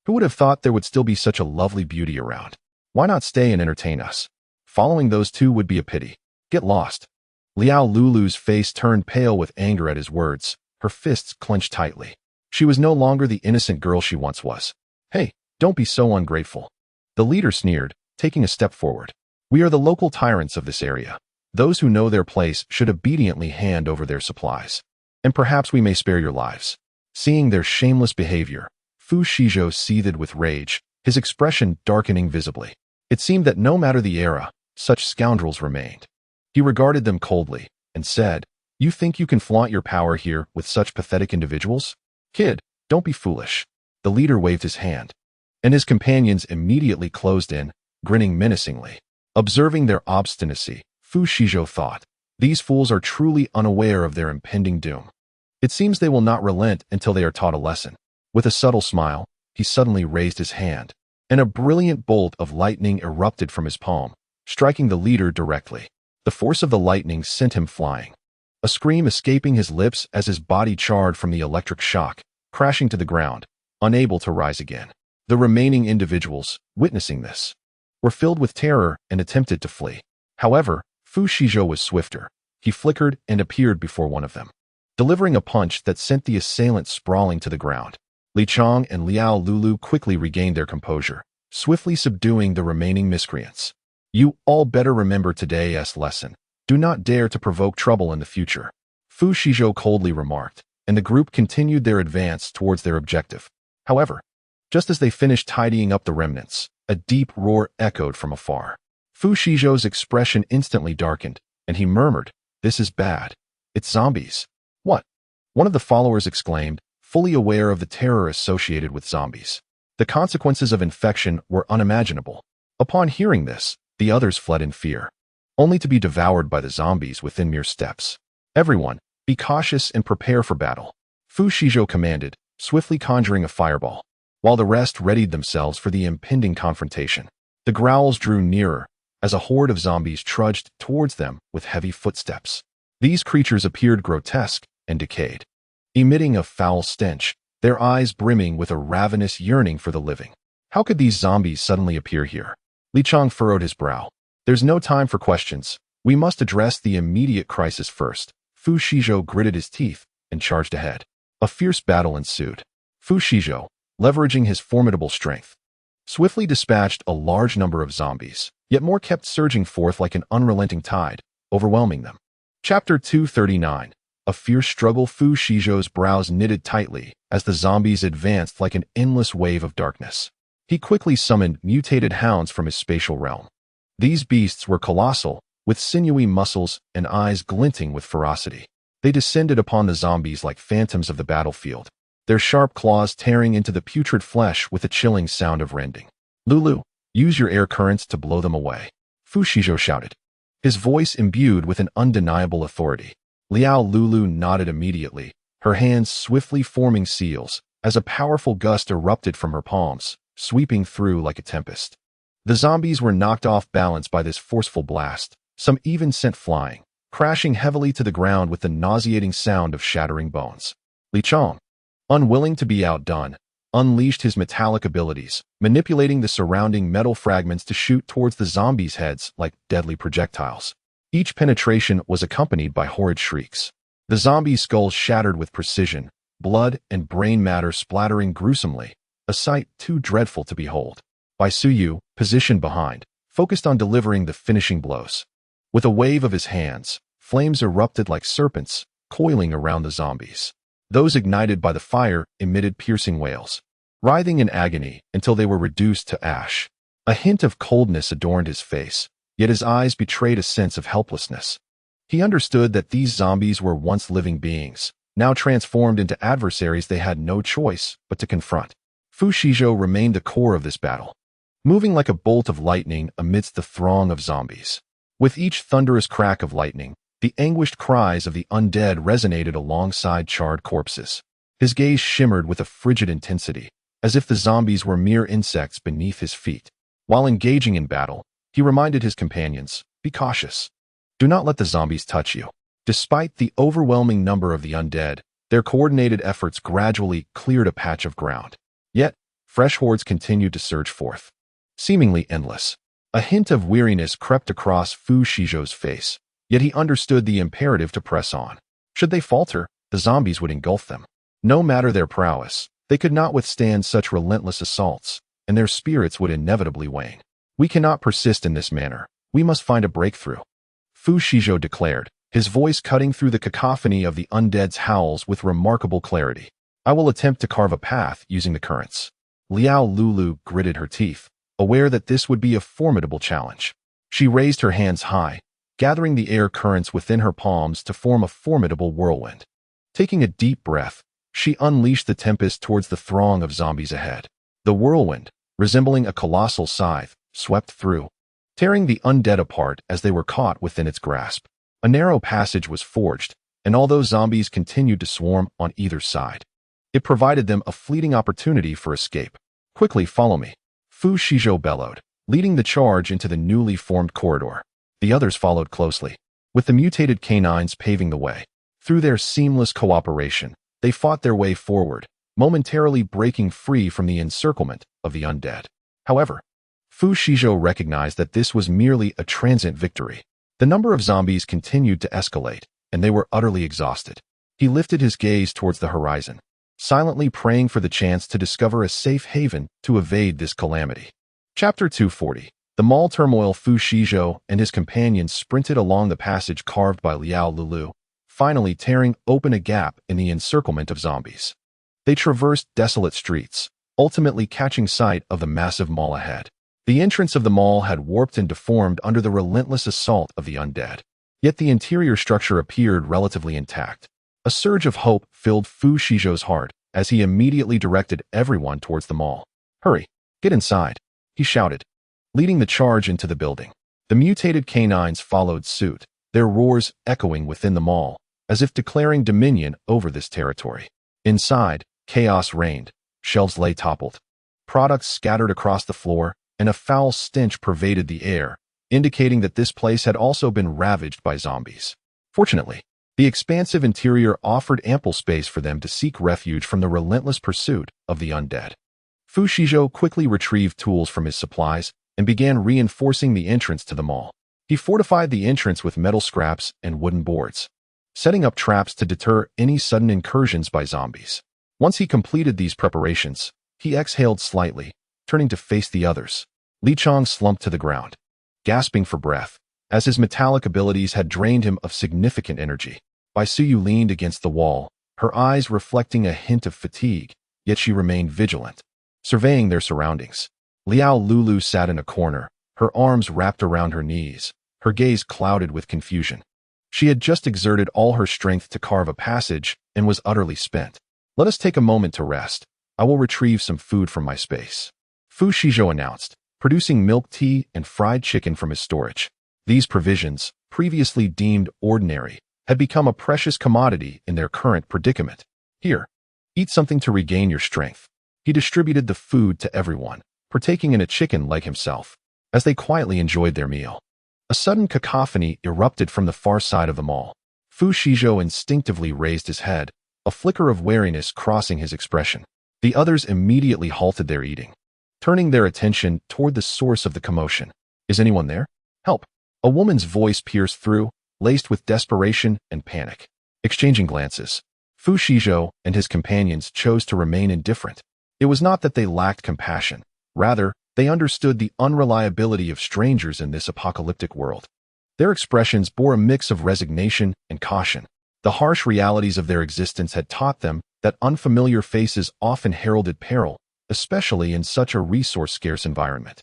who would have thought there would still be such a lovely beauty around? Why not stay and entertain us? Following those two would be a pity. Get lost." Liao Lulu's face turned pale with anger at his words, her fists clenched tightly. She was no longer the innocent girl she once was. "Hey, don't be so ungrateful." The leader sneered, taking a step forward. "We are the local tyrants of this area. Those who know their place should obediently hand over their supplies. And perhaps we may spare your lives." Seeing their shameless behavior, Fu Shizhou seethed with rage, his expression darkening visibly. It seemed that no matter the era, such scoundrels remained. He regarded them coldly, and said, "You think you can flaunt your power here with such pathetic individuals? Kid, don't be foolish." The leader waved his hand, and his companions immediately closed in, grinning menacingly. Observing their obstinacy, Fu Shizhou thought, "These fools are truly unaware of their impending doom. It seems they will not relent until they are taught a lesson." With a subtle smile, he suddenly raised his hand, and a brilliant bolt of lightning erupted from his palm, striking the leader directly. The force of the lightning sent him flying, a scream escaping his lips as his body charred from the electric shock, crashing to the ground, unable to rise again. The remaining individuals, witnessing this, were filled with terror and attempted to flee. However, Fu Shizhou was swifter. He flickered and appeared before one of them, delivering a punch that sent the assailant sprawling to the ground. Li Chong and Liao Lulu quickly regained their composure, swiftly subduing the remaining miscreants. "You all better remember today's lesson. Do not dare to provoke trouble in the future," Fu Shizhou coldly remarked, and the group continued their advance towards their objective. However, just as they finished tidying up the remnants, a deep roar echoed from afar. Fu Shizhou's expression instantly darkened, and he murmured, "This is bad. It's zombies." "What?" one of the followers exclaimed, fully aware of the terror associated with zombies. The consequences of infection were unimaginable. Upon hearing this, the others fled in fear, only to be devoured by the zombies within mere steps. "Everyone, be cautious and prepare for battle," Fu Shizhou commanded, swiftly conjuring a fireball, while the rest readied themselves for the impending confrontation. The growls drew nearer, as a horde of zombies trudged towards them with heavy footsteps. These creatures appeared grotesque and decayed, emitting a foul stench, their eyes brimming with a ravenous yearning for the living. How could these zombies suddenly appear here? Li Chong furrowed his brow. "There's no time for questions. We must address the immediate crisis first." Fu Shizhou gritted his teeth and charged ahead. A fierce battle ensued. Fu Shizhou, leveraging his formidable strength, swiftly dispatched a large number of zombies, yet more kept surging forth like an unrelenting tide, overwhelming them. Chapter 239. A fierce struggle. Fu Shizhou's brows knitted tightly as the zombies advanced like an endless wave of darkness. He quickly summoned mutated hounds from his spatial realm, These beasts were colossal, with sinewy muscles and eyes glinting with ferocity. They descended upon the zombies like phantoms of the battlefield, their sharp claws tearing into the putrid flesh with a chilling sound of rending. "Lulu, use your air currents to blow them away," Fu Shizhou shouted, his voice imbued with an undeniable authority. Liao Lulu nodded immediately, her hands swiftly forming seals, as a powerful gust erupted from her palms, sweeping through like a tempest. The zombies were knocked off balance by this forceful blast, some even sent flying, crashing heavily to the ground with the nauseating sound of shattering bones. Li Chong, unwilling to be outdone, unleashed his metallic abilities, manipulating the surrounding metal fragments to shoot towards the zombies' heads like deadly projectiles. Each penetration was accompanied by horrid shrieks. The zombies' skulls shattered with precision, blood and brain matter splattering gruesomely, a sight too dreadful to behold. Bai Suyu, positioned behind, focused on delivering the finishing blows. With a wave of his hands, flames erupted like serpents, coiling around the zombies. Those ignited by the fire emitted piercing wails, writhing in agony until they were reduced to ash. A hint of coldness adorned his face, yet his eyes betrayed a sense of helplessness. He understood that these zombies were once living beings, now transformed into adversaries they had no choice but to confront. Fu Shizhou remained the core of this battle, moving like a bolt of lightning amidst the throng of zombies. With each thunderous crack of lightning, the anguished cries of the undead resonated alongside charred corpses. His gaze shimmered with a frigid intensity, as if the zombies were mere insects beneath his feet. While engaging in battle, he reminded his companions, "Be cautious. Do not let the zombies touch you." Despite the overwhelming number of the undead, their coordinated efforts gradually cleared a patch of ground. Yet, fresh hordes continued to surge forth, seemingly endless. A hint of weariness crept across Fu Shizhou's face, yet he understood the imperative to press on. Should they falter, the zombies would engulf them. No matter their prowess, they could not withstand such relentless assaults, and their spirits would inevitably wane. "We cannot persist in this manner. We must find a breakthrough," Fu Shizhou declared, his voice cutting through the cacophony of the undead's howls with remarkable clarity. "I will attempt to carve a path using the currents." Liao Lulu gritted her teeth, aware that this would be a formidable challenge. She raised her hands high, gathering the air currents within her palms to form a formidable whirlwind. Taking a deep breath, she unleashed the tempest towards the throng of zombies ahead. The whirlwind, resembling a colossal scythe, swept through, tearing the undead apart as they were caught within its grasp. A narrow passage was forged, and although zombies continued to swarm on either side, it provided them a fleeting opportunity for escape. "Quickly follow me," Fu Shizhou bellowed, leading the charge into the newly formed corridor. The others followed closely, with the mutated canines paving the way. Through their seamless cooperation, they fought their way forward, momentarily breaking free from the encirclement of the undead. However, Fu Shizhou recognized that this was merely a transient victory. The number of zombies continued to escalate, and they were utterly exhausted. He lifted his gaze towards the horizon, silently praying for the chance to discover a safe haven to evade this calamity. Chapter 240. The mall turmoil. Fu Shizhou and his companions sprinted along the passage carved by Liao Lulu, finally tearing open a gap in the encirclement of zombies. They traversed desolate streets, ultimately catching sight of the massive mall ahead. The entrance of the mall had warped and deformed under the relentless assault of the undead, yet the interior structure appeared relatively intact. A surge of hope filled Fu Shizhou's heart as he immediately directed everyone towards the mall. "Hurry, get inside," he shouted, leading the charge into the building. The mutated canines followed suit, their roars echoing within the mall, as if declaring dominion over this territory. Inside, chaos reigned. Shelves lay toppled, products scattered across the floor, and a foul stench pervaded the air, indicating that this place had also been ravaged by zombies. Fortunately, the expansive interior offered ample space for them to seek refuge from the relentless pursuit of the undead. Fu Shizhou quickly retrieved tools from his supplies and began reinforcing the entrance to the mall. He fortified the entrance with metal scraps and wooden boards, setting up traps to deter any sudden incursions by zombies. Once he completed these preparations, he exhaled slightly, turning to face the others. Li Chong slumped to the ground, gasping for breath, as his metallic abilities had drained him of significant energy. Bai Suyu leaned against the wall, her eyes reflecting a hint of fatigue, yet she remained vigilant, surveying their surroundings. Liao Lulu sat in a corner, her arms wrapped around her knees, her gaze clouded with confusion. She had just exerted all her strength to carve a passage and was utterly spent. Let us take a moment to rest. I will retrieve some food from my space. Fu Shizhou announced, producing milk tea and fried chicken from his storage. These provisions, previously deemed ordinary, had become a precious commodity in their current predicament. Here, eat something to regain your strength. He distributed the food to everyone, partaking in a chicken like himself. As they quietly enjoyed their meal, a sudden cacophony erupted from the far side of the mall. Fu Shizhou instinctively raised his head, a flicker of wariness crossing his expression. The others immediately halted their eating, turning their attention toward the source of the commotion. Is anyone there? Help! A woman's voice pierced through, laced with desperation and panic. Exchanging glances, Fu Shizhou and his companions chose to remain indifferent. It was not that they lacked compassion. Rather, they understood the unreliability of strangers in this apocalyptic world. Their expressions bore a mix of resignation and caution. The harsh realities of their existence had taught them that unfamiliar faces often heralded peril, especially in such a resource-scarce environment.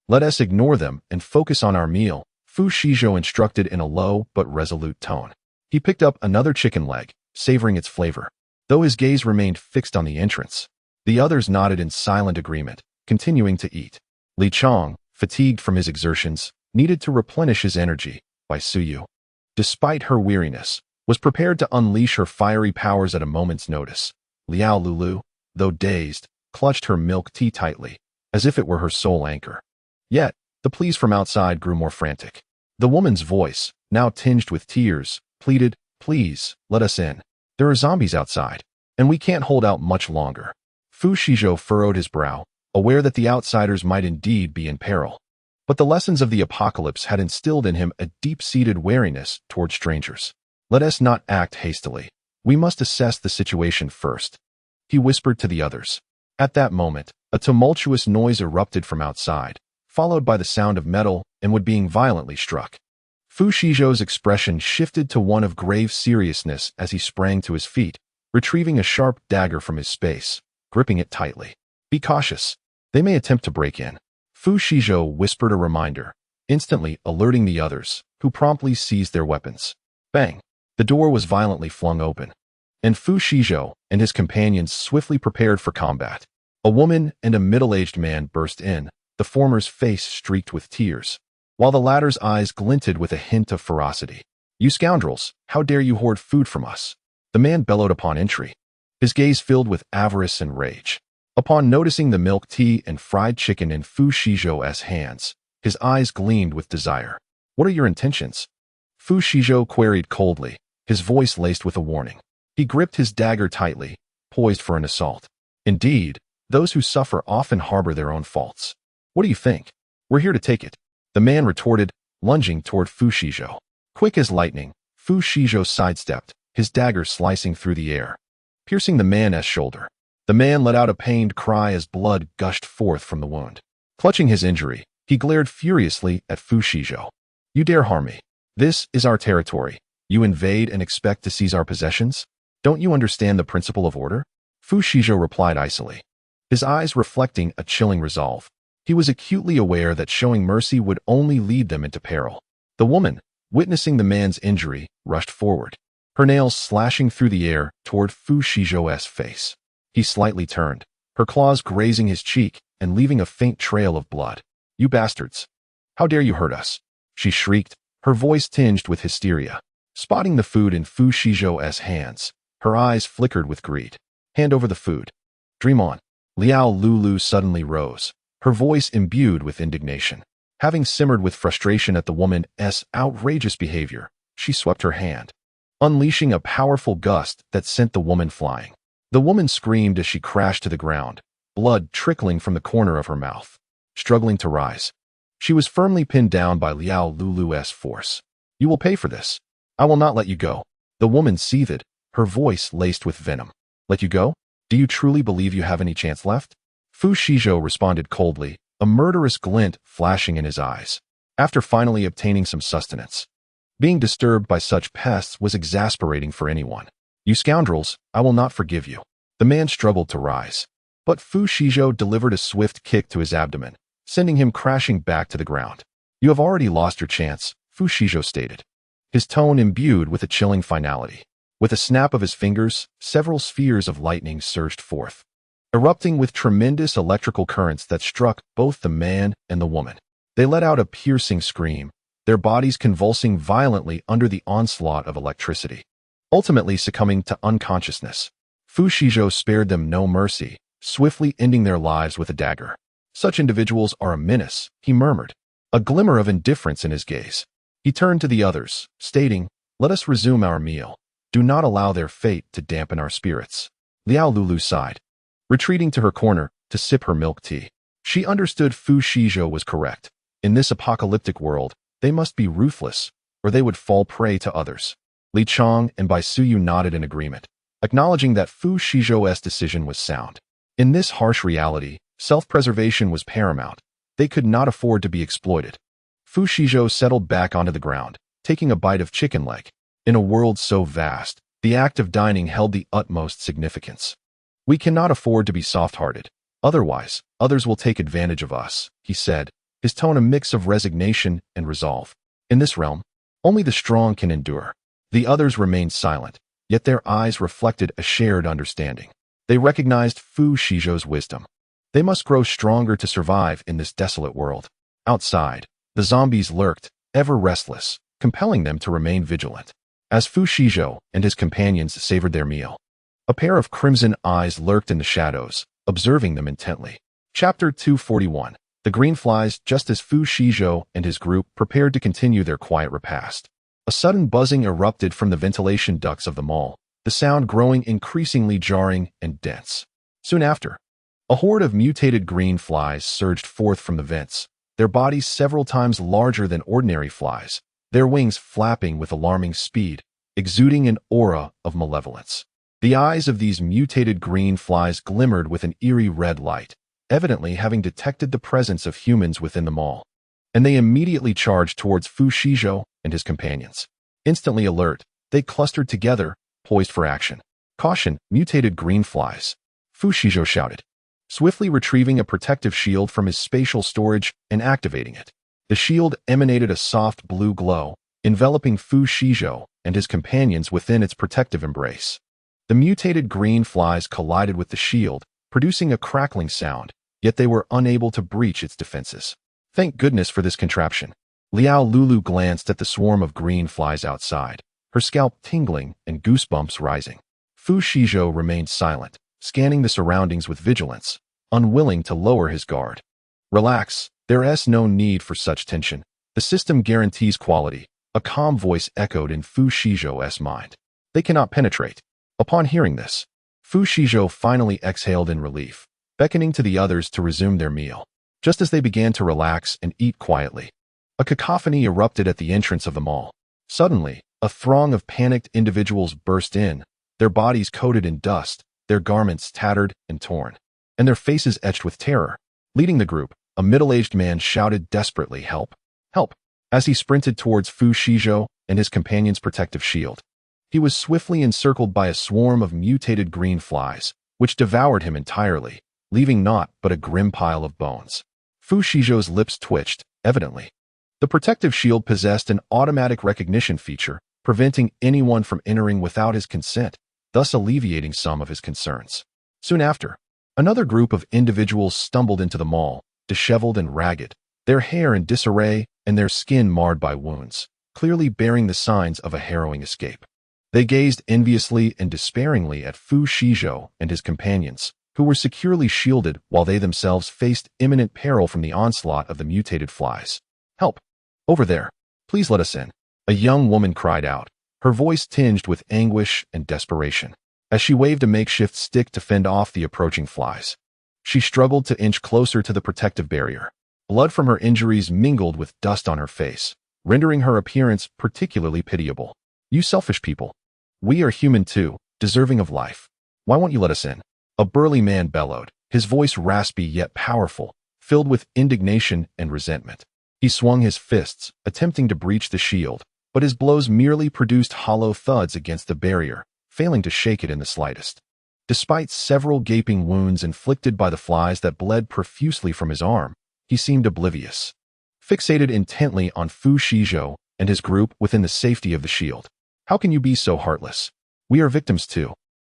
Let us ignore them and focus on our meal, Fu Shizhou instructed in a low but resolute tone. He picked up another chicken leg, savoring its flavor. Though his gaze remained fixed on the entrance, the others nodded in silent agreement, continuing to eat. Li Chong, fatigued from his exertions, needed to replenish his energy. Suyu, despite her weariness, was prepared to unleash her fiery powers at a moment's notice. Liao Lulu, though dazed, clutched her milk tea tightly, as if it were her sole anchor. Yet, the pleas from outside grew more frantic. The woman's voice, now tinged with tears, pleaded, "Please, let us in. There are zombies outside, and we can't hold out much longer." Fu Shizhou furrowed his brow, aware that the outsiders might indeed be in peril. But the lessons of the apocalypse had instilled in him a deep-seated wariness toward strangers. Let us not act hastily. We must assess the situation first, he whispered to the others. At that moment, a tumultuous noise erupted from outside, followed by the sound of metal and wood being violently struck. Fu Shizhou's expression shifted to one of grave seriousness as he sprang to his feet, retrieving a sharp dagger from his space, gripping it tightly. Be cautious. They may attempt to break in. Fu Shizhou whispered a reminder, instantly alerting the others, who promptly seized their weapons. Bang! The door was violently flung open, and Fu Shizhou and his companions swiftly prepared for combat. A woman and a middle-aged man burst in, the former's face streaked with tears, while the latter's eyes glinted with a hint of ferocity. "You scoundrels, how dare you hoard food from us?" the man bellowed upon entry, his gaze filled with avarice and rage. Upon noticing the milk tea and fried chicken in Fu Shizhou's hands, his eyes gleamed with desire. "What are your intentions?" Fu Shizhou queried coldly, his voice laced with a warning. He gripped his dagger tightly, poised for an assault. Indeed, those who suffer often harbor their own faults. "What do you think? We're here to take it," the man retorted, lunging toward Fu Shizhou. Quick as lightning, Fu Shizhou sidestepped, his dagger slicing through the air, piercing the man's shoulder. The man let out a pained cry as blood gushed forth from the wound. Clutching his injury, he glared furiously at Fu Shizhou. "You dare harm me? This is our territory. You invade and expect to seize our possessions? Don't you understand the principle of order?" Fu Shizhou replied icily, his eyes reflecting a chilling resolve. He was acutely aware that showing mercy would only lead them into peril. The woman, witnessing the man's injury, rushed forward, her nails slashing through the air toward Fu Shizhou's face. He slightly turned, her claws grazing his cheek and leaving a faint trail of blood. "You bastards! How dare you hurt us?" she shrieked, her voice tinged with hysteria. Spotting the food in Fu Shizhou's hands, her eyes flickered with greed. "Hand over the food." "Dream on." Liao Lulu suddenly rose, her voice imbued with indignation. Having simmered with frustration at the woman's outrageous behavior, she swept her hand, unleashing a powerful gust that sent the woman flying. The woman screamed as she crashed to the ground, blood trickling from the corner of her mouth. Struggling to rise, she was firmly pinned down by Liao Lulu's force. "You will pay for this. I will not let you go." The woman seethed, her voice laced with venom. "Let you go? Do you truly believe you have any chance left?" Fu Shizhou responded coldly, a murderous glint flashing in his eyes. After finally obtaining some sustenance, being disturbed by such pests was exasperating for anyone. "You scoundrels, I will not forgive you." The man struggled to rise, but Fu Shizhou delivered a swift kick to his abdomen, sending him crashing back to the ground. "You have already lost your chance," Fu Shizhou stated, his tone imbued with a chilling finality. With a snap of his fingers, several spheres of lightning surged forth, erupting with tremendous electrical currents that struck both the man and the woman. They let out a piercing scream, their bodies convulsing violently under the onslaught of electricity, ultimately succumbing to unconsciousness. Fu Shizhou spared them no mercy, swiftly ending their lives with a dagger. "Such individuals are a menace," he murmured, a glimmer of indifference in his gaze. He turned to the others, stating, "Let us resume our meal. Do not allow their fate to dampen our spirits." Liao Lulu sighed, retreating to her corner to sip her milk tea. She understood Fu Shizhou was correct. In this apocalyptic world, they must be ruthless, or they would fall prey to others. Li Chong and Bai Suyu nodded in agreement, acknowledging that Fu Shizhou's decision was sound. In this harsh reality, self-preservation was paramount. They could not afford to be exploited. Fu Shizhou settled back onto the ground, taking a bite of chicken leg. In a world so vast, the act of dining held the utmost significance. "We cannot afford to be soft-hearted. Otherwise, others will take advantage of us," he said, his tone a mix of resignation and resolve. "In this realm, only the strong can endure." The others remained silent, yet their eyes reflected a shared understanding. They recognized Fu Shizhou's wisdom. They must grow stronger to survive in this desolate world. Outside, the zombies lurked, ever restless, compelling them to remain vigilant. As Fu Shizhou and his companions savored their meal, a pair of crimson eyes lurked in the shadows, observing them intently. Chapter 241. The green flies. Just as Fu Shizhou and his group prepared to continue their quiet repast, a sudden buzzing erupted from the ventilation ducts of the mall, the sound growing increasingly jarring and dense. Soon after, a horde of mutated green flies surged forth from the vents, their bodies several times larger than ordinary flies, their wings flapping with alarming speed, exuding an aura of malevolence. The eyes of these mutated green flies glimmered with an eerie red light, evidently having detected the presence of humans within the mall, and they immediately charged towards Fu Shizhou and his companions. Instantly alert, they clustered together, poised for action. "Caution, mutated green flies," Fu Shizhou shouted, swiftly retrieving a protective shield from his spatial storage and activating it. The shield emanated a soft blue glow, enveloping Fu Shizhou and his companions within its protective embrace. The mutated green flies collided with the shield, producing a crackling sound, yet they were unable to breach its defenses. "Thank goodness for this contraption." Liao Lulu glanced at the swarm of green flies outside, her scalp tingling and goosebumps rising. Fu Shizhou remained silent, scanning the surroundings with vigilance, unwilling to lower his guard. "Relax, there's no need for such tension. The system guarantees quality," a calm voice echoed in Fu Shizhou's mind. "They cannot penetrate." Upon hearing this, Fu Shizhou finally exhaled in relief, beckoning to the others to resume their meal. Just as they began to relax and eat quietly, a cacophony erupted at the entrance of the mall. Suddenly, a throng of panicked individuals burst in, their bodies coated in dust, their garments tattered and torn, and their faces etched with terror. Leading the group, a middle-aged man shouted desperately, "Help! Help!" as he sprinted towards Fu Shizhou and his companion's protective shield. He was swiftly encircled by a swarm of mutated green flies, which devoured him entirely, leaving naught but a grim pile of bones. Fu Shizhou's lips twitched, evidently. The protective shield possessed an automatic recognition feature, preventing anyone from entering without his consent, thus alleviating some of his concerns. Soon after, another group of individuals stumbled into the mall, disheveled and ragged, their hair in disarray and their skin marred by wounds, clearly bearing the signs of a harrowing escape. They gazed enviously and despairingly at Fu Shizhou and his companions, who were securely shielded while they themselves faced imminent peril from the onslaught of the mutated flies. "Help! Over there! Please let us in!" a young woman cried out, her voice tinged with anguish and desperation, as she waved a makeshift stick to fend off the approaching flies. She struggled to inch closer to the protective barrier. Blood from her injuries mingled with dust on her face, rendering her appearance particularly pitiable. "You selfish people! We are human too, deserving of life. Why won't you let us in?" a burly man bellowed, his voice raspy yet powerful, filled with indignation and resentment. He swung his fists, attempting to breach the shield, but his blows merely produced hollow thuds against the barrier, failing to shake it in the slightest. Despite several gaping wounds inflicted by the flies that bled profusely from his arm, he seemed oblivious, fixated intently on Fu Shizhou and his group within the safety of the shield. How can you be so heartless? We are victims too.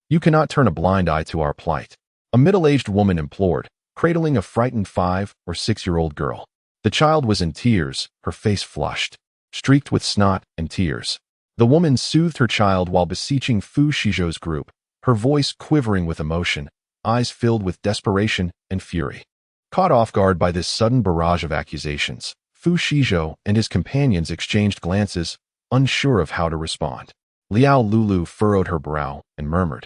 You cannot turn a blind eye to our plight. A middle-aged woman implored, cradling a frightened 5- or 6-year-old girl. The child was in tears, her face flushed, streaked with snot and tears. The woman soothed her child while beseeching Fu Shizhou's group, her voice quivering with emotion, eyes filled with desperation and fury. Caught off guard by this sudden barrage of accusations, Fu Shizhou and his companions exchanged glances, unsure of how to respond. Liao Lulu furrowed her brow and murmured,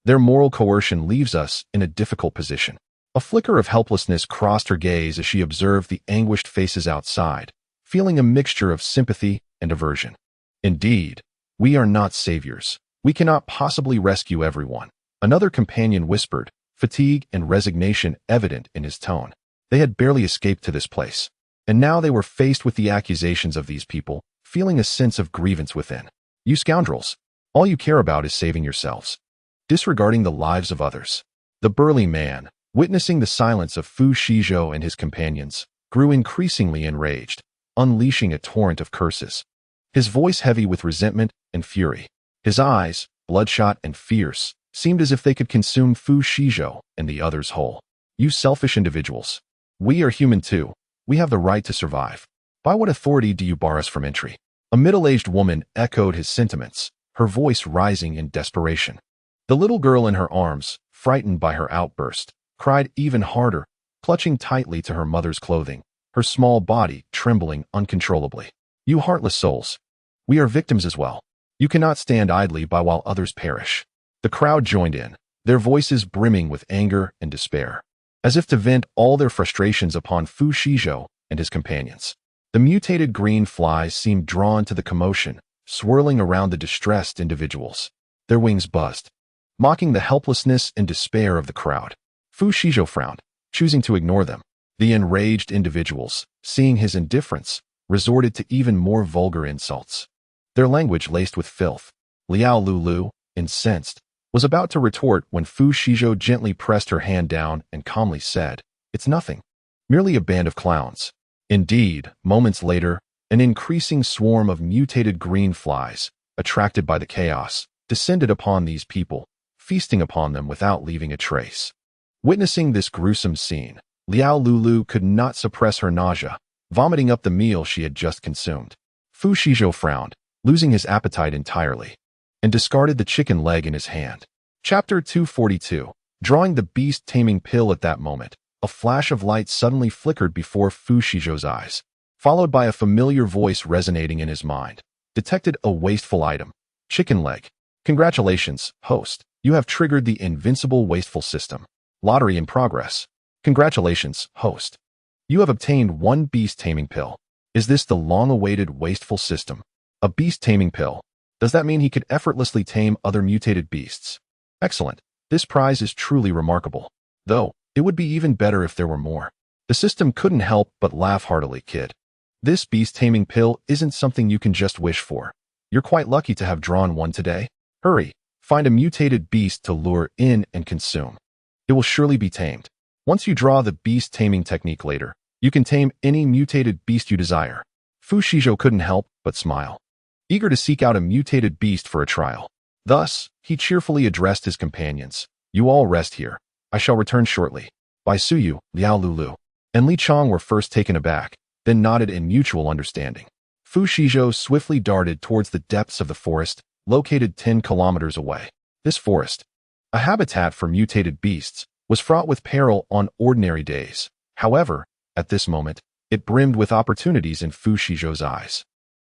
"Their moral coercion leaves us in a difficult position." A flicker of helplessness crossed her gaze as she observed the anguished faces outside, feeling a mixture of sympathy and aversion. Indeed, we are not saviors. We cannot possibly rescue everyone. Another companion whispered, fatigue and resignation evident in his tone. They had barely escaped to this place, and now they were faced with the accusations of these people, feeling a sense of grievance within. You scoundrels! All you care about is saving yourselves, disregarding the lives of others. The burly man, witnessing the silence of Fu Shizhou and his companions, grew increasingly enraged, unleashing a torrent of curses. His voice heavy with resentment and fury. His eyes, bloodshot and fierce, seemed as if they could consume Fu Shizhou and the others whole. You selfish individuals! We are human too. We have the right to survive. By what authority do you bar us from entry? A middle-aged woman echoed his sentiments, her voice rising in desperation. The little girl in her arms, frightened by her outburst, cried even harder, clutching tightly to her mother's clothing, her small body trembling uncontrollably. You heartless souls! We are victims as well. You cannot stand idly by while others perish. The crowd joined in, their voices brimming with anger and despair, as if to vent all their frustrations upon Fu Shizhou and his companions. The mutated green flies seemed drawn to the commotion, swirling around the distressed individuals. Their wings buzzed, mocking the helplessness and despair of the crowd. Fu Shizhou frowned, choosing to ignore them. The enraged individuals, seeing his indifference, resorted to even more vulgar insults, their language laced with filth. Liao Lulu, incensed, was about to retort when Fu Shizhou gently pressed her hand down and calmly said, "It's nothing. Merely a band of clowns." Indeed, moments later, an increasing swarm of mutated green flies, attracted by the chaos, descended upon these people, feasting upon them without leaving a trace. Witnessing this gruesome scene, Liao Lulu could not suppress her nausea, vomiting up the meal she had just consumed. Fu Shizhou frowned, losing his appetite entirely, and discarded the chicken leg in his hand. Chapter 242. Drawing the beast-taming pill. At that moment, a flash of light suddenly flickered before Fu Shizhou's eyes, followed by a familiar voice resonating in his mind. Detected a wasteful item. Chicken leg. Congratulations, host. You have triggered the invincible wasteful system. Lottery in progress. Congratulations, host. You have obtained 1 beast-taming pill. Is this the long-awaited wasteful system? A beast-taming pill. Does that mean he could effortlessly tame other mutated beasts? Excellent. This prize is truly remarkable. Though, it would be even better if there were more. The system couldn't help but laugh heartily, kid. This beast-taming pill isn't something you can just wish for. You're quite lucky to have drawn one today. Hurry, find a mutated beast to lure in and consume. It will surely be tamed. Once you draw the beast-taming technique later, you can tame any mutated beast you desire. Fu Shizhou couldn't help but smile, eager to seek out a mutated beast for a trial. Thus, he cheerfully addressed his companions. You all rest here. I shall return shortly. Bai Suyu, Liao Lulu, and Li Chong were first taken aback, then nodded in mutual understanding. Fu Shizhou swiftly darted towards the depths of the forest, located 10 kilometers away. This forest, a habitat for mutated beasts, was fraught with peril on ordinary days. However, at this moment, it brimmed with opportunities in Fu Shizhou's eyes.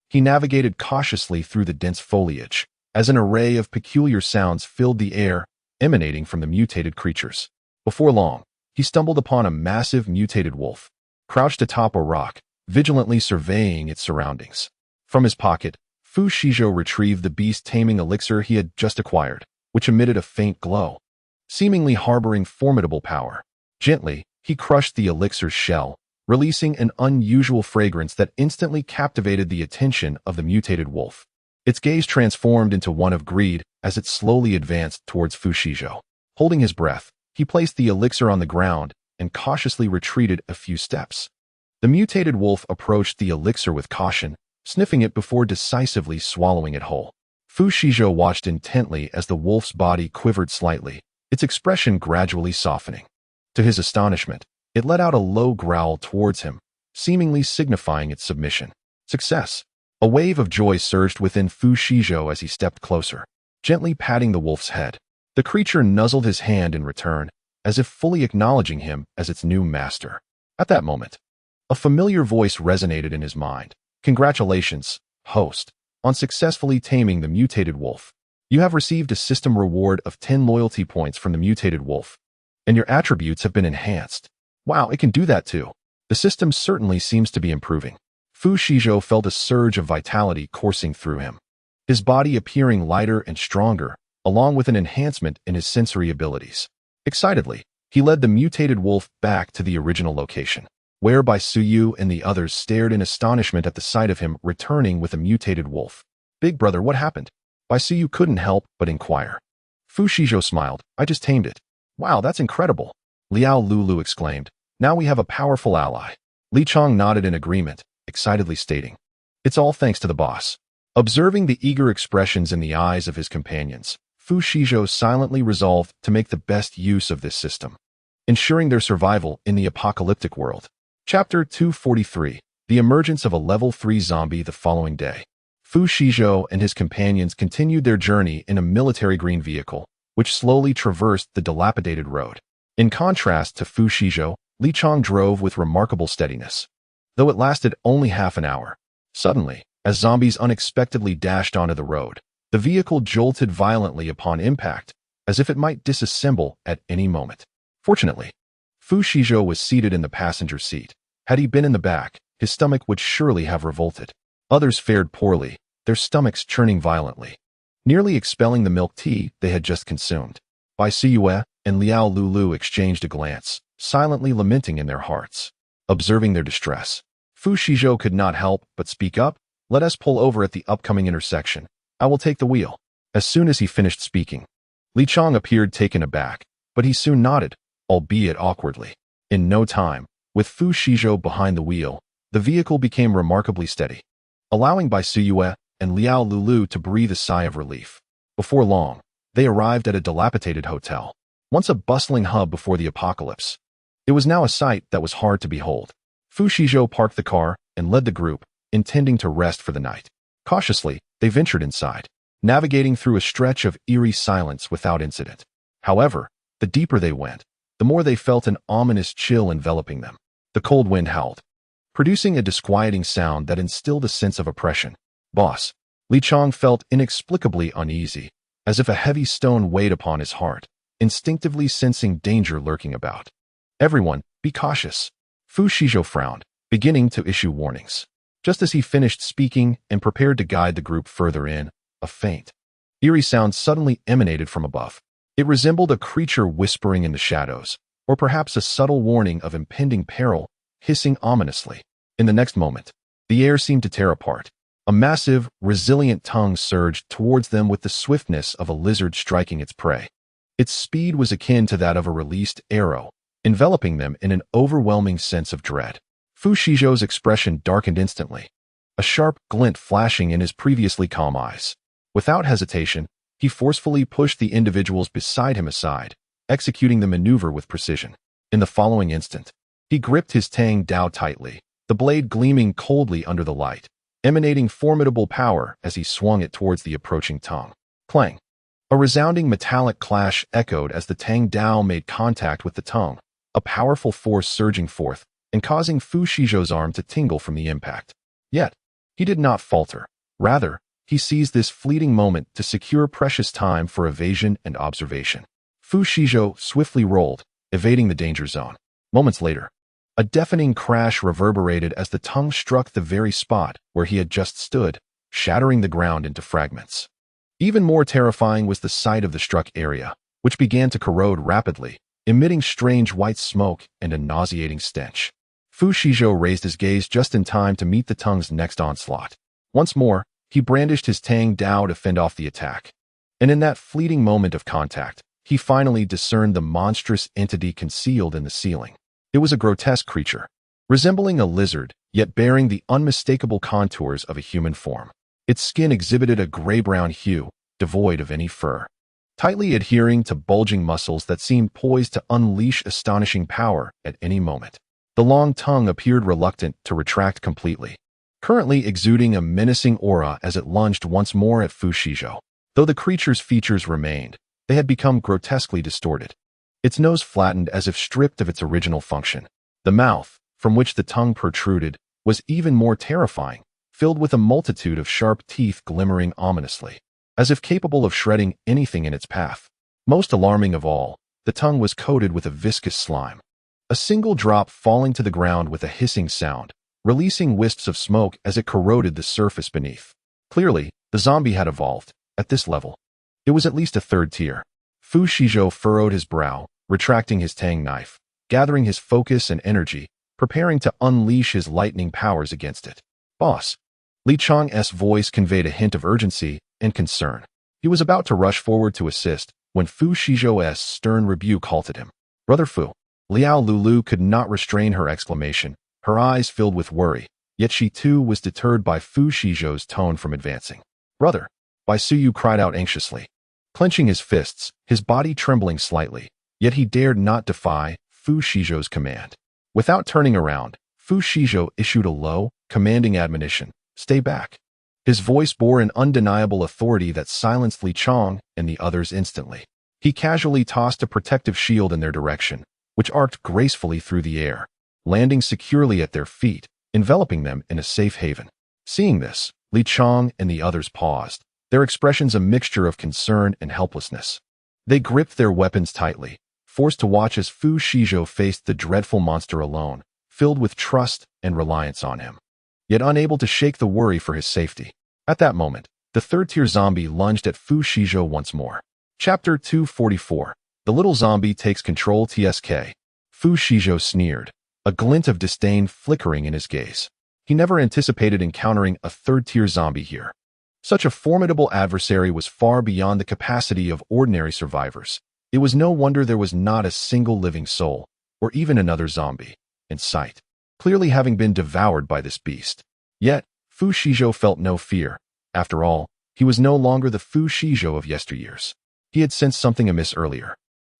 He navigated cautiously through the dense foliage, as an array of peculiar sounds filled the air, emanating from the mutated creatures. Before long, he stumbled upon a massive mutated wolf, crouched atop a rock, vigilantly surveying its surroundings. From his pocket, Fu Shizhou retrieved the beast-taming elixir he had just acquired, which emitted a faint glow, seemingly harboring formidable power. Gently, he crushed the elixir's shell, releasing an unusual fragrance that instantly captivated the attention of the mutated wolf. Its gaze transformed into one of greed as it slowly advanced towards Fu Shizhou. Holding his breath, he placed the elixir on the ground and cautiously retreated a few steps. The mutated wolf approached the elixir with caution, sniffing it before decisively swallowing it whole. Fu Shizhou watched intently as the wolf's body quivered slightly, its expression gradually softening. To his astonishment, it let out a low growl towards him, seemingly signifying its submission. Success! A wave of joy surged within Fu Shizhou as he stepped closer, gently patting the wolf's head. The creature nuzzled his hand in return, as if fully acknowledging him as its new master. At that moment, a familiar voice resonated in his mind. Congratulations, host, on successfully taming the mutated wolf. You have received a system reward of 10 loyalty points from the mutated wolf, and your attributes have been enhanced. Wow, it can do that too. The system certainly seems to be improving. Fu Shizhou felt a surge of vitality coursing through him, his body appearing lighter and stronger, along with an enhancement in his sensory abilities. Excitedly, he led the mutated wolf back to the original location, where Bai Suyu and the others stared in astonishment at the sight of him returning with a mutated wolf. Big brother, what happened? Bai Suyu couldn't help but inquire. Fu Shizhou smiled. I just tamed it. Wow, that's incredible. Liao Lulu exclaimed. Now we have a powerful ally. Li Chong nodded in agreement, excitedly stating, it's all thanks to the boss. Observing the eager expressions in the eyes of his companions, Fu Shizhou silently resolved to make the best use of this system, ensuring their survival in the apocalyptic world. Chapter 243. The emergence of a level 3 zombie the following day. Fu Shizhou and his companions continued their journey in a military green vehicle, which slowly traversed the dilapidated road. In contrast to Fu Shizhou, Li Chong drove with remarkable steadiness, though it lasted only half an hour. Suddenly, as zombies unexpectedly dashed onto the road, the vehicle jolted violently upon impact, as if it might disassemble at any moment. Fortunately, Fu Shizhou was seated in the passenger seat. Had he been in the back, his stomach would surely have revolted. Others fared poorly, their stomachs churning violently, nearly expelling the milk tea they had just consumed. Bai Siyue and Liao Lulu exchanged a glance, silently lamenting in their hearts. Observing their distress, Fu Shizhou could not help but speak up. Let us pull over at the upcoming intersection. I will take the wheel. As soon as he finished speaking, Li Chong appeared taken aback, but he soon nodded, albeit awkwardly. In no time, with Fu Shizhou behind the wheel, the vehicle became remarkably steady, allowing Bai Siyue and Liao Lulu to breathe a sigh of relief. Before long, they arrived at a dilapidated hotel, once a bustling hub before the apocalypse. It was now a sight that was hard to behold. Fu Shizhou parked the car and led the group, intending to rest for the night. Cautiously, they ventured inside, navigating through a stretch of eerie silence without incident. However, the deeper they went, the more they felt an ominous chill enveloping them. The cold wind howled, producing a disquieting sound that instilled a sense of oppression. Boss, Li Chong felt inexplicably uneasy, as if a heavy stone weighed upon his heart, instinctively sensing danger lurking about. Everyone, be cautious. Fu Shizhou frowned, beginning to issue warnings. Just as he finished speaking and prepared to guide the group further in, a faint, eerie sound suddenly emanated from above. It resembled a creature whispering in the shadows, or perhaps a subtle warning of impending peril, hissing ominously. In the next moment, the air seemed to tear apart. A massive, resilient tongue surged towards them with the swiftness of a lizard striking its prey. Its speed was akin to that of a released arrow, enveloping them in an overwhelming sense of dread. Fu Shizhou's expression darkened instantly, a sharp glint flashing in his previously calm eyes. Without hesitation, he forcefully pushed the individuals beside him aside, executing the maneuver with precision. In the following instant, he gripped his Tang Dao tightly, the blade gleaming coldly under the light, emanating formidable power as he swung it towards the approaching tongue. Clang! A resounding metallic clash echoed as the Tang Dao made contact with the tongue, a powerful force surging forth and causing Fu Shizhou's arm to tingle from the impact. Yet, he did not falter. Rather, he seized this fleeting moment to secure precious time for evasion and observation. Fu Shizhou swiftly rolled, evading the danger zone. Moments later, a deafening crash reverberated as the tongue struck the very spot where he had just stood, shattering the ground into fragments. Even more terrifying was the sight of the struck area, which began to corrode rapidly, emitting strange white smoke and a nauseating stench. Fu Shizhou raised his gaze just in time to meet the tongue's next onslaught. Once more, he brandished his Tang Dao to fend off the attack. And in that fleeting moment of contact, he finally discerned the monstrous entity concealed in the ceiling. It was a grotesque creature, resembling a lizard, yet bearing the unmistakable contours of a human form. Its skin exhibited a gray-brown hue, devoid of any fur, tightly adhering to bulging muscles that seemed poised to unleash astonishing power at any moment. The long tongue appeared reluctant to retract completely, currently exuding a menacing aura as it lunged once more at Fu Shizhou. Though the creature's features remained, they had become grotesquely distorted. Its nose flattened as if stripped of its original function. The mouth, from which the tongue protruded, was even more terrifying, filled with a multitude of sharp teeth glimmering ominously, as if capable of shredding anything in its path. Most alarming of all, the tongue was coated with a viscous slime. A single drop falling to the ground with a hissing sound, releasing wisps of smoke as it corroded the surface beneath. Clearly, the zombie had evolved. At this level, it was at least a third tier. Fu Shizhou furrowed his brow, retracting his tang knife, gathering his focus and energy, preparing to unleash his lightning powers against it. Boss. Li Chang's voice conveyed a hint of urgency and concern. He was about to rush forward to assist when Fu Shizhou's stern rebuke halted him. Brother Fu. Liao Lulu could not restrain her exclamation, her eyes filled with worry, yet she too was deterred by Fu Shizhou's tone from advancing. Brother. Bai Suyu cried out anxiously, clenching his fists, his body trembling slightly, yet he dared not defy Fu Shizhou's command. Without turning around, Fu Shizhou issued a low, commanding admonition, "Stay back." His voice bore an undeniable authority that silenced Li Chang and the others instantly. He casually tossed a protective shield in their direction, which arced gracefully through the air, landing securely at their feet, enveloping them in a safe haven. Seeing this, Li Chang and the others paused, their expressions a mixture of concern and helplessness. They gripped their weapons tightly, forced to watch as Fu Shizhou faced the dreadful monster alone, filled with trust and reliance on him, yet unable to shake the worry for his safety. At that moment, the third-tier zombie lunged at Fu Shizhou once more. Chapter 244. The little zombie takes control. TSK. Fu Shizhou sneered, a glint of disdain flickering in his gaze. He never anticipated encountering a third-tier zombie here. Such a formidable adversary was far beyond the capacity of ordinary survivors. It was no wonder there was not a single living soul, or even another zombie, in sight, clearly having been devoured by this beast. Yet, Fu Shizhou felt no fear. After all, he was no longer the Fu Shizhou of yesteryears. He had sensed something amiss earlier.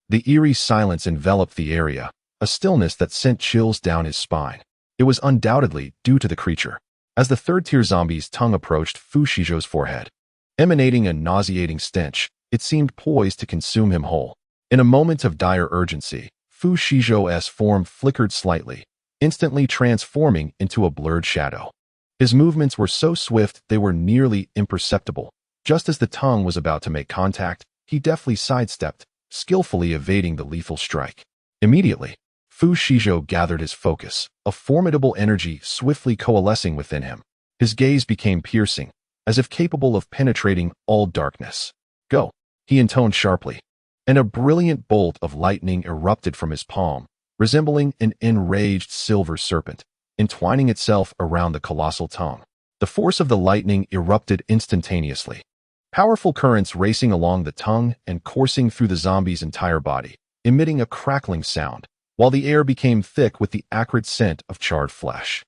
The eerie silence enveloped the area, a stillness that sent chills down his spine. It was undoubtedly due to the creature. As the third-tier zombie's tongue approached Fu Shizhou's forehead, emanating a nauseating stench, it seemed poised to consume him whole. In a moment of dire urgency, Fu Shizhou's form flickered slightly, instantly transforming into a blurred shadow. His movements were so swift they were nearly imperceptible. Just as the tongue was about to make contact, he deftly sidestepped, skillfully evading the lethal strike. Immediately, Fu Shizhou gathered his focus, a formidable energy swiftly coalescing within him. His gaze became piercing, as if capable of penetrating all darkness. "Go," he intoned sharply, and a brilliant bolt of lightning erupted from his palm, resembling an enraged silver serpent, entwining itself around the colossal tongue. The force of the lightning erupted instantaneously, powerful currents racing along the tongue and coursing through the zombie's entire body, emitting a crackling sound, while the air became thick with the acrid scent of charred flesh.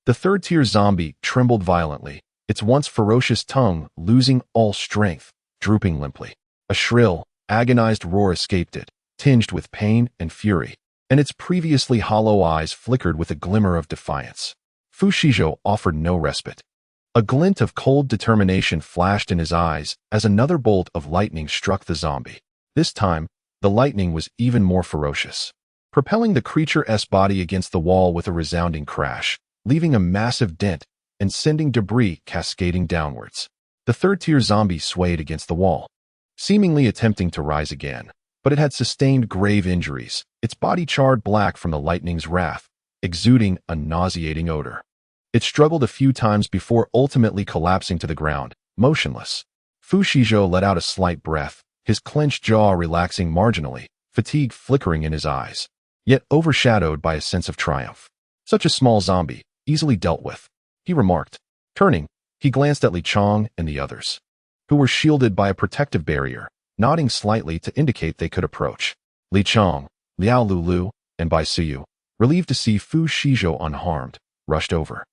The third-tier zombie trembled violently, its once ferocious tongue losing all strength, drooping limply. A shrill, agonized roar escaped it, tinged with pain and fury, and its previously hollow eyes flickered with a glimmer of defiance. Fu Shizhou offered no respite. A glint of cold determination flashed in his eyes as another bolt of lightning struck the zombie. This time, the lightning was even more ferocious, propelling the creature's body against the wall with a resounding crash, leaving a massive dent and sending debris cascading downwards. The third-tier zombie swayed against the wall, seemingly attempting to rise again, but it had sustained grave injuries, its body charred black from the lightning's wrath, exuding a nauseating odor. It struggled a few times before ultimately collapsing to the ground, motionless. Fu Shizhou let out a slight breath, his clenched jaw relaxing marginally, fatigue flickering in his eyes, yet overshadowed by a sense of triumph. "Such a small zombie, easily dealt with," he remarked. Turning, he glanced at Li Chang and the others, who were shielded by a protective barrier, nodding slightly to indicate they could approach. Li Chang, Liao Lulu, and Bai Suyu, relieved to see Fu Shizhou unharmed, rushed over.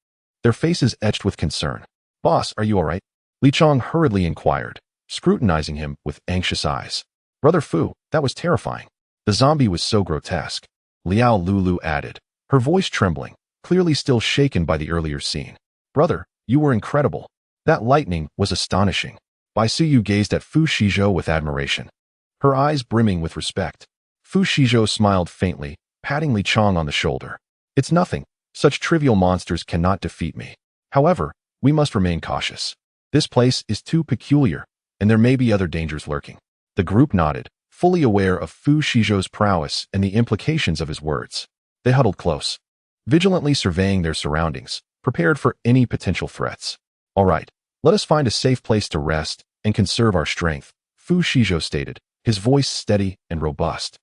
Their faces etched with concern. "Boss, are you all right?" Li Chong hurriedly inquired, scrutinizing him with anxious eyes. "Brother Fu, that was terrifying. The zombie was so grotesque," Liao Lulu added, her voice trembling, clearly still shaken by the earlier scene. "Brother, you were incredible. That lightning was astonishing." Bai Suyu gazed at Fu Shizhou with admiration, her eyes brimming with respect. Fu Shizhou smiled faintly, patting Li Chong on the shoulder. "It's nothing. Such trivial monsters cannot defeat me. However, we must remain cautious. This place is too peculiar, and there may be other dangers lurking." The group nodded, fully aware of Fu Shizhou's prowess and the implications of his words. They huddled close, vigilantly surveying their surroundings, prepared for any potential threats. "All right, let us find a safe place to rest and conserve our strength," Fu Shizhou stated, his voice steady and robust,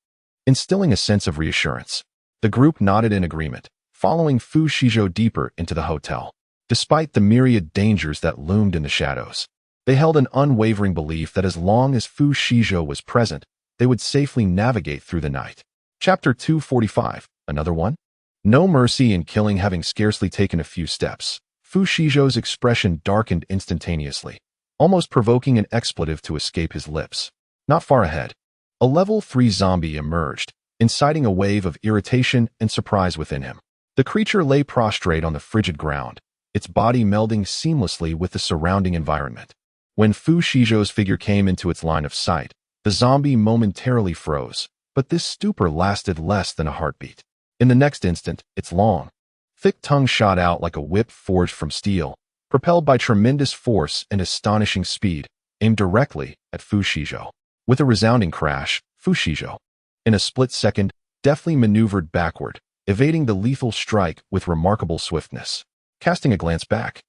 instilling a sense of reassurance. The group nodded in agreement, following Fu Shizhou deeper into the hotel. Despite the myriad dangers that loomed in the shadows, they held an unwavering belief that as long as Fu Shizhou was present, they would safely navigate through the night. Chapter 245, another one? No mercy in killing. Having scarcely taken a few steps, Fu Shizhou's expression darkened instantaneously, almost provoking an expletive to escape his lips. Not far ahead, a level 3 zombie emerged, inciting a wave of irritation and surprise within him. The creature lay prostrate on the frigid ground, its body melding seamlessly with the surrounding environment. When Fu Shizhou's figure came into its line of sight, the zombie momentarily froze, but this stupor lasted less than a heartbeat. In the next instant, its long, thick tongue shot out like a whip forged from steel, propelled by tremendous force and astonishing speed, aimed directly at Fu Shizhou. With a resounding crash, Fu Shizhou, in a split second, deftly maneuvered backward, evading the lethal strike with remarkable swiftness. Casting a glance back,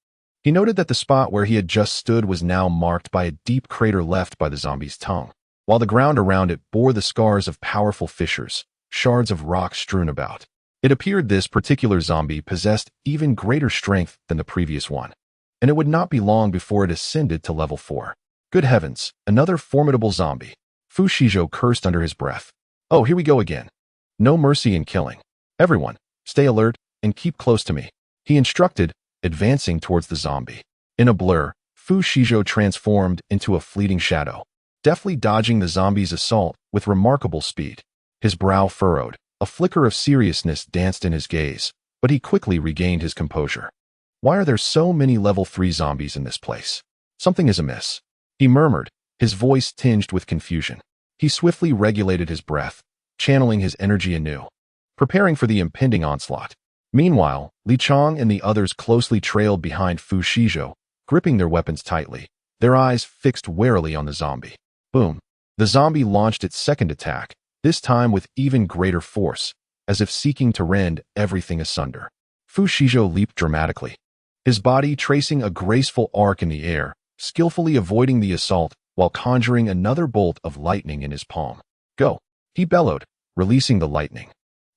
he noted that the spot where he had just stood was now marked by a deep crater left by the zombie's tongue, while the ground around it bore the scars of powerful fissures, shards of rock strewn about. It appeared this particular zombie possessed even greater strength than the previous one, and it would not be long before it ascended to level 4. Good heavens, another formidable zombie. Fu Shizhou cursed under his breath. "Oh, here we go again. No mercy in killing. Everyone, stay alert and keep close to me," he instructed, advancing towards the zombie. In a blur, Fu Shizhou transformed into a fleeting shadow, deftly dodging the zombie's assault with remarkable speed. His brow furrowed, a flicker of seriousness danced in his gaze, but he quickly regained his composure. "Why are there so many level 3 zombies in this place? Something is amiss," he murmured, his voice tinged with confusion. He swiftly regulated his breath, channeling his energy anew, preparing for the impending onslaught. Meanwhile, Li Chong and the others closely trailed behind Fu Shizhou, gripping their weapons tightly, their eyes fixed warily on the zombie. Boom! The zombie launched its second attack, this time with even greater force, as if seeking to rend everything asunder. Fu Shizhou leaped dramatically, his body tracing a graceful arc in the air, skillfully avoiding the assault while conjuring another bolt of lightning in his palm. "Go!" he bellowed, releasing the lightning,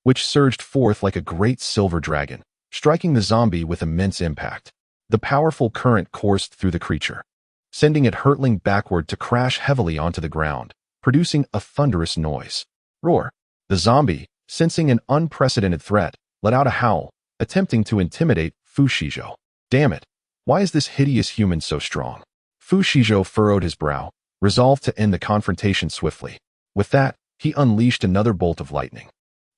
which surged forth like a great silver dragon, striking the zombie with immense impact. The powerful current coursed through the creature, sending it hurtling backward to crash heavily onto the ground, producing a thunderous noise. Roar! The zombie, sensing an unprecedented threat, let out a howl, attempting to intimidate Fu Shizhou. "Damn it! Why is this hideous human so strong?" Fu Shizhou furrowed his brow, resolved to end the confrontation swiftly. With that, he unleashed another bolt of lightning.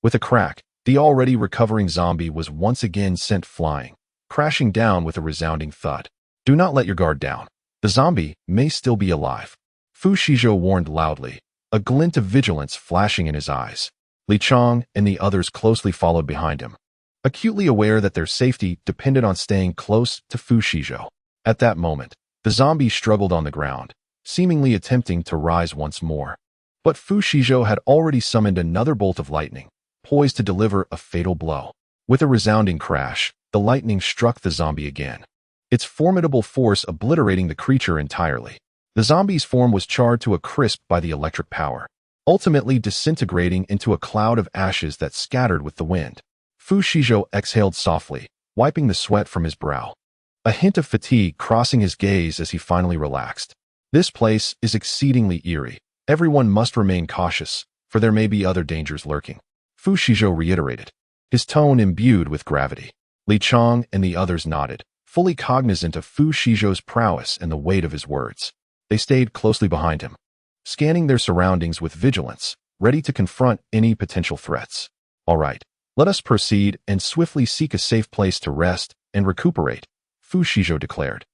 With a crack, the already recovering zombie was once again sent flying, crashing down with a resounding thud. "Do not let your guard down. The zombie may still be alive," Fu Shizhou warned loudly, a glint of vigilance flashing in his eyes. Li Chong and the others closely followed behind him, acutely aware that their safety depended on staying close to Fu Shizhou. At that moment, the zombie struggled on the ground, seemingly attempting to rise once more. But Fu Shizhou had already summoned another bolt of lightning, poised to deliver a fatal blow. With a resounding crash, the lightning struck the zombie again, its formidable force obliterating the creature entirely. The zombie's form was charred to a crisp by the electric power, ultimately disintegrating into a cloud of ashes that scattered with the wind. Fu Shizhou exhaled softly, wiping the sweat from his brow, a hint of fatigue crossing his gaze as he finally relaxed. "This place is exceedingly eerie. Everyone must remain cautious, for there may be other dangers lurking," Fu Shizhou reiterated, his tone imbued with gravity. Li Chang and the others nodded, fully cognizant of Fu Shizhou's prowess and the weight of his words. They stayed closely behind him, scanning their surroundings with vigilance, ready to confront any potential threats. All right, let us proceed and swiftly seek a safe place to rest and recuperate, Fu Shizhou declared,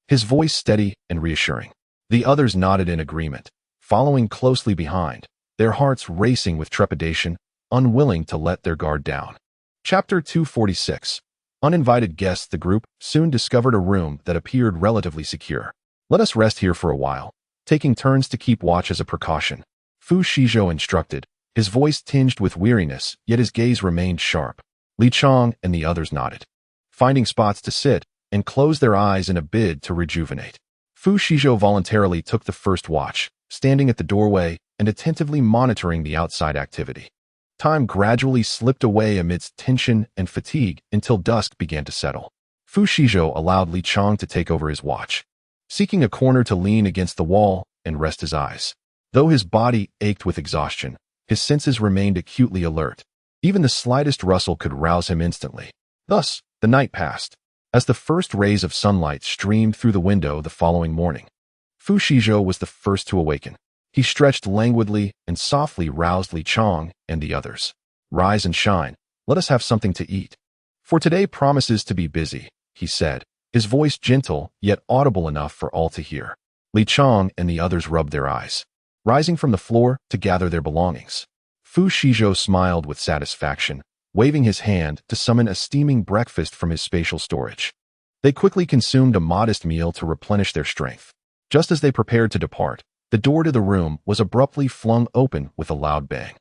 his voice steady and reassuring. The others nodded in agreement, following closely behind, their hearts racing with trepidation, unwilling to let their guard down. Chapter 246. Uninvited guests. The group soon discovered a room that appeared relatively secure. Let us rest here for a while, taking turns to keep watch as a precaution, Fu Shizhou instructed, his voice tinged with weariness, yet his gaze remained sharp. Li Chang and the others nodded, finding spots to sit and closed their eyes in a bid to rejuvenate. Fu Shizhou voluntarily took the first watch, standing at the doorway and attentively monitoring the outside activity. Time gradually slipped away amidst tension and fatigue until dusk began to settle. Fu Shizhou allowed Li Chang to take over his watch, seeking a corner to lean against the wall and rest his eyes. Though his body ached with exhaustion, his senses remained acutely alert. Even the slightest rustle could rouse him instantly. Thus, the night passed. As the first rays of sunlight streamed through the window the following morning, Fu Shizhou was the first to awaken. He stretched languidly and softly roused Li Chang and the others. Rise and shine. Let us have something to eat. For today promises to be busy, he said, his voice gentle yet audible enough for all to hear. Li Chang and the others rubbed their eyes, rising from the floor to gather their belongings. Fu Shizhou smiled with satisfaction, waving his hand to summon a steaming breakfast from his spatial storage. They quickly consumed a modest meal to replenish their strength. Just as they prepared to depart, the door to the room was abruptly flung open with a loud bang.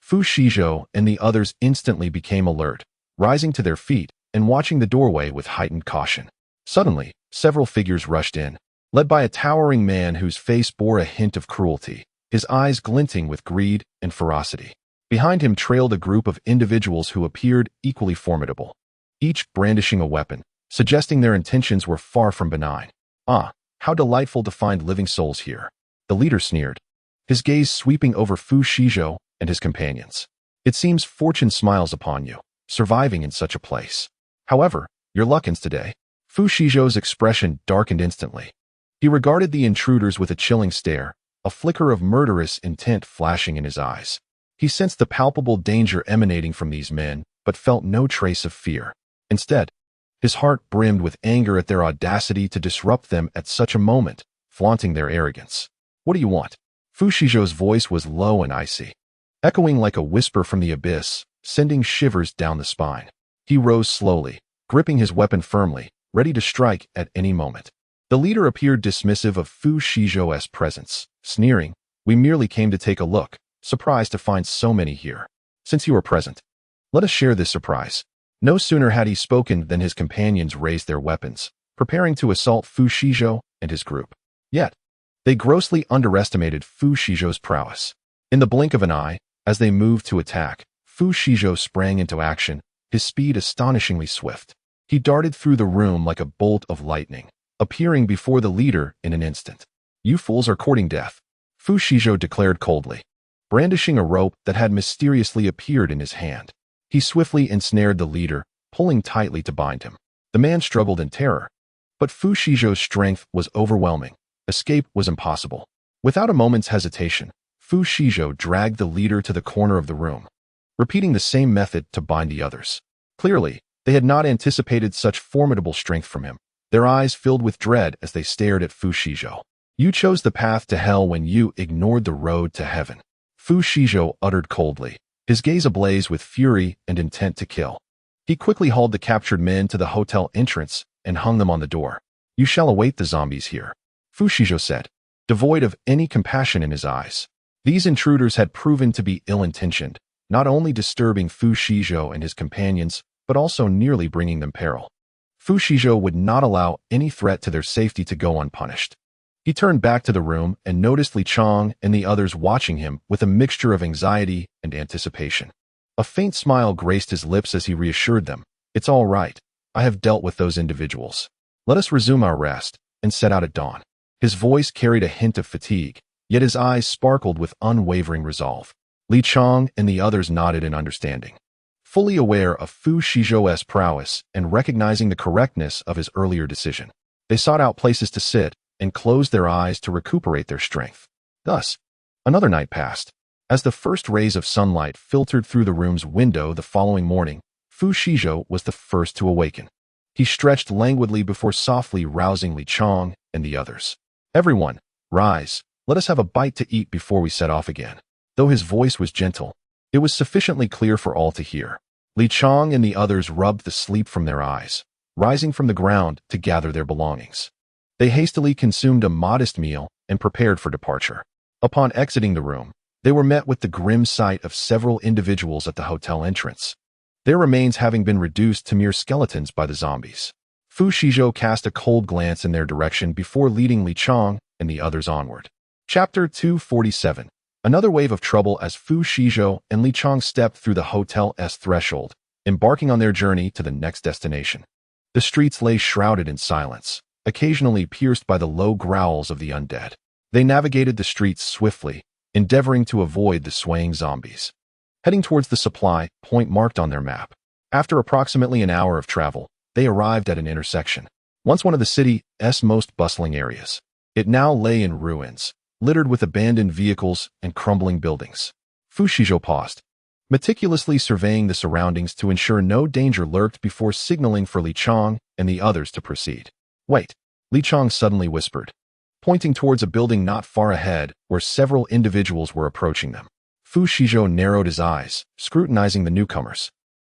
Fu Shizhou and the others instantly became alert, rising to their feet and watching the doorway with heightened caution. Suddenly, several figures rushed in, led by a towering man whose face bore a hint of cruelty, his eyes glinting with greed and ferocity. Behind him trailed a group of individuals who appeared equally formidable, each brandishing a weapon, suggesting their intentions were far from benign. Ah, how delightful to find living souls here, the leader sneered, his gaze sweeping over Fu Shizhou and his companions. It seems fortune smiles upon you, surviving in such a place. However, your luck ends today. Fu Shizhou's expression darkened instantly. He regarded the intruders with a chilling stare, a flicker of murderous intent flashing in his eyes. He sensed the palpable danger emanating from these men, but felt no trace of fear. Instead, his heart brimmed with anger at their audacity to disrupt them at such a moment, flaunting their arrogance. What do you want? Fu Shizhou's voice was low and icy, echoing like a whisper from the abyss, sending shivers down the spine. He rose slowly, gripping his weapon firmly, ready to strike at any moment. The leader appeared dismissive of Fu Shizhou's presence, sneering, "We merely came to take a look, surprised to find so many here. Since you are present, let us share this surprise." No sooner had he spoken than his companions raised their weapons, preparing to assault Fu Shizhou and his group. Yet, they grossly underestimated Fu Shizhou's prowess. In the blink of an eye, as they moved to attack, Fu Shizhou sprang into action, his speed astonishingly swift. He darted through the room like a bolt of lightning, appearing before the leader in an instant. "You fools are courting death," Fu Shizhou declared coldly, brandishing a rope that had mysteriously appeared in his hand. He swiftly ensnared the leader, pulling tightly to bind him. The man struggled in terror, but Fu Shizhou's strength was overwhelming. Escape was impossible. Without a moment's hesitation, Fu Shizhou dragged the leader to the corner of the room, repeating the same method to bind the others. Clearly, they had not anticipated such formidable strength from him. Their eyes filled with dread as they stared at Fu Shizhou. "You chose the path to hell when you ignored the road to heaven," Fu Shizhou uttered coldly, his gaze ablaze with fury and intent to kill. He quickly hauled the captured men to the hotel entrance and hung them on the door. "You shall await the zombies here," Fu Shizhou said, devoid of any compassion in his eyes. These intruders had proven to be ill-intentioned, not only disturbing Fu Shizhou and his companions, but also nearly bringing them peril. Fu Shizhou would not allow any threat to their safety to go unpunished. He turned back to the room and noticed Li Chang and the others watching him with a mixture of anxiety and anticipation. A faint smile graced his lips as he reassured them, "It's all right. I have dealt with those individuals. Let us resume our rest and set out at dawn." His voice carried a hint of fatigue, yet his eyes sparkled with unwavering resolve. Li Chang and the others nodded in understanding, fully aware of Fu Shizhou's prowess and recognizing the correctness of his earlier decision. They sought out places to sit and closed their eyes to recuperate their strength. Thus, another night passed. As the first rays of sunlight filtered through the room's window the following morning, Fu Shizhou was the first to awaken. He stretched languidly before softly rousing Li Chong and the others. "Everyone, rise. Let us have a bite to eat before we set off again." Though his voice was gentle, it was sufficiently clear for all to hear. Li Chong and the others rubbed the sleep from their eyes, rising from the ground to gather their belongings. They hastily consumed a modest meal and prepared for departure. Upon exiting the room, they were met with the grim sight of several individuals at the hotel entrance, their remains having been reduced to mere skeletons by the zombies. Fu Shizhou cast a cold glance in their direction before leading Li Chong and the others onward. Chapter 247. Another wave of trouble as Fu Shizhou and Li Chong stepped through the hotel's threshold, embarking on their journey to the next destination. The streets lay shrouded in silence, occasionally pierced by the low growls of the undead. They navigated the streets swiftly, endeavoring to avoid the swaying zombies. Heading towards the supply point marked on their map. After approximately an hour of travel, they arrived at an intersection, once one of the city's most bustling areas. It now lay in ruins, littered with abandoned vehicles and crumbling buildings. Fu Shizhou paused, meticulously surveying the surroundings to ensure no danger lurked before signaling for Li Chong and the others to proceed. "Wait," Li Chong suddenly whispered, pointing towards a building not far ahead where several individuals were approaching them. Fu Shizhou narrowed his eyes, scrutinizing the newcomers.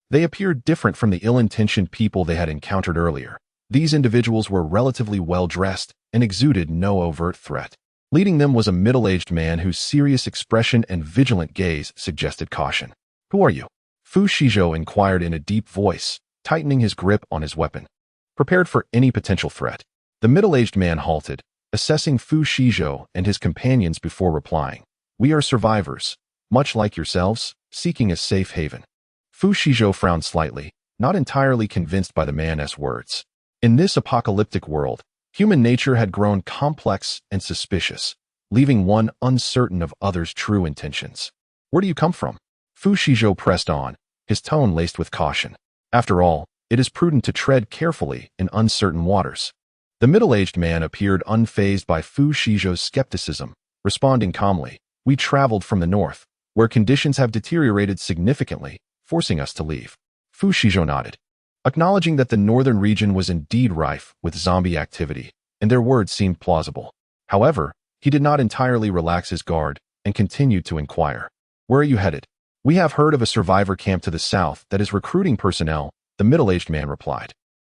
They appeared different from the ill-intentioned people they had encountered earlier. These individuals were relatively well-dressed and exuded no overt threat. Leading them was a middle-aged man whose serious expression and vigilant gaze suggested caution. "Who are you?" Fu Shizhou inquired in a deep voice, tightening his grip on his weapon, prepared for any potential threat. The middle-aged man halted, assessing Fu Shizhou and his companions before replying. "We are survivors, much like yourselves, seeking a safe haven." Fu Shizhou frowned slightly, not entirely convinced by the man's words. In this apocalyptic world, human nature had grown complex and suspicious, leaving one uncertain of others' true intentions. "Where do you come from?" Fu Shizhou pressed on, his tone laced with caution. After all, it is prudent to tread carefully in uncertain waters. The middle-aged man appeared unfazed by Fu Shizhou's skepticism, responding calmly, "We traveled from the north, where conditions have deteriorated significantly, forcing us to leave." Fu Shizhou nodded, acknowledging that the northern region was indeed rife with zombie activity, and their words seemed plausible. However, he did not entirely relax his guard and continued to inquire. "Where are you headed?" "We have heard of a survivor camp to the south that is recruiting personnel," the middle-aged man replied.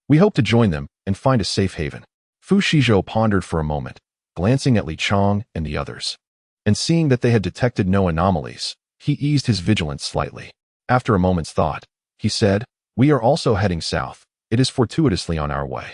"We hope to join them and find a safe haven." Fu Shizhou pondered for a moment, glancing at Li Chong and the others. And seeing that they had detected no anomalies, he eased his vigilance slightly. After a moment's thought, he said, "We are also heading south. It is fortuitously on our way.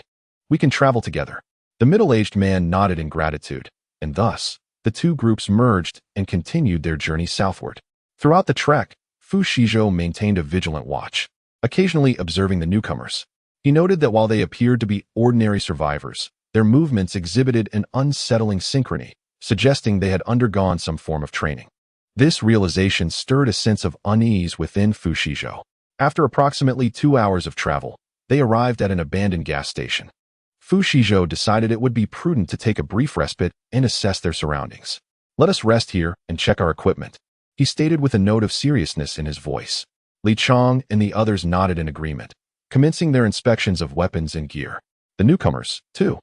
We can travel together." The middle-aged man nodded in gratitude, and thus, the two groups merged and continued their journey southward. Throughout the trek, Fu Shizhou maintained a vigilant watch, occasionally observing the newcomers. He noted that while they appeared to be ordinary survivors, their movements exhibited an unsettling synchrony, suggesting they had undergone some form of training. This realization stirred a sense of unease within Fu Shizhou. After approximately 2 hours of travel, they arrived at an abandoned gas station. Fu Shizhou decided it would be prudent to take a brief respite and assess their surroundings. "Let us rest here and check our equipment," he stated with a note of seriousness in his voice. Li Chong and the others nodded in agreement, commencing their inspections of weapons and gear. The newcomers, too,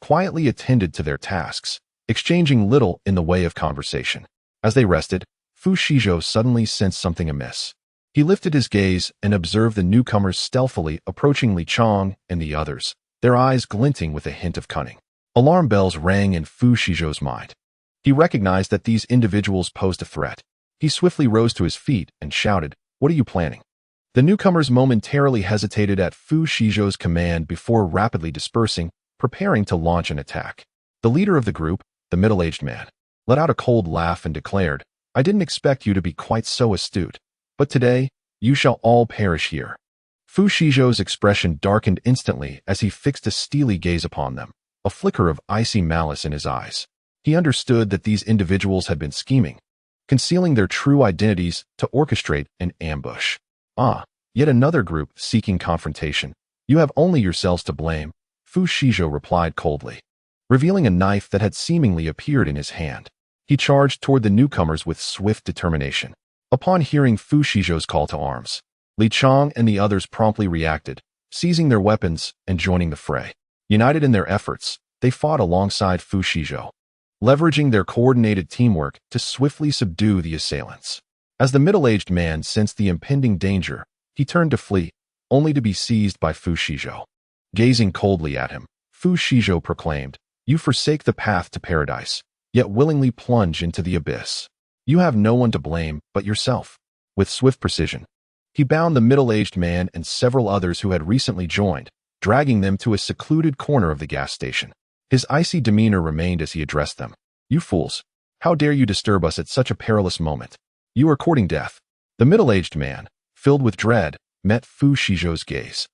quietly attended to their tasks, exchanging little in the way of conversation. As they rested, Fu Shizhou suddenly sensed something amiss. He lifted his gaze and observed the newcomers stealthily approaching Li Chong and the others, their eyes glinting with a hint of cunning. Alarm bells rang in Fu Shizhou's mind. He recognized that these individuals posed a threat. He swiftly rose to his feet and shouted, "What are you planning?" The newcomers momentarily hesitated at Fu Shizhou's command before rapidly dispersing, preparing to launch an attack. The leader of the group, the middle-aged man, let out a cold laugh and declared, "I didn't expect you to be quite so astute, but today, you shall all perish here." Fu Shizhou's expression darkened instantly as he fixed a steely gaze upon them, a flicker of icy malice in his eyes. He understood that these individuals had been scheming, concealing their true identities to orchestrate an ambush. "Ah, Yet another group seeking confrontation. You have only yourselves to blame, Fu Shizhou replied coldly, revealing a knife that had seemingly appeared in his hand. He charged toward the newcomers with swift determination. Upon hearing Fu Shizhou's call to arms, Li Chang and the others promptly reacted, seizing their weapons and joining the fray. United in their efforts, they fought alongside Fu Shizhou, leveraging their coordinated teamwork to swiftly subdue the assailants. As the middle-aged man sensed the impending danger, he turned to flee, only to be seized by Fu Shizhou. Gazing coldly at him, Fu Shizhou proclaimed, "You forsake the path to paradise, yet willingly plunge into the abyss. You have no one to blame but yourself." With swift precision, he bound the middle-aged man and several others who had recently joined, dragging them to a secluded corner of the gas station. His icy demeanor remained as he addressed them. "You fools! How dare you disturb us at such a perilous moment? You are courting death." The middle-aged man, filled with dread, met Fu Shizhou's gaze.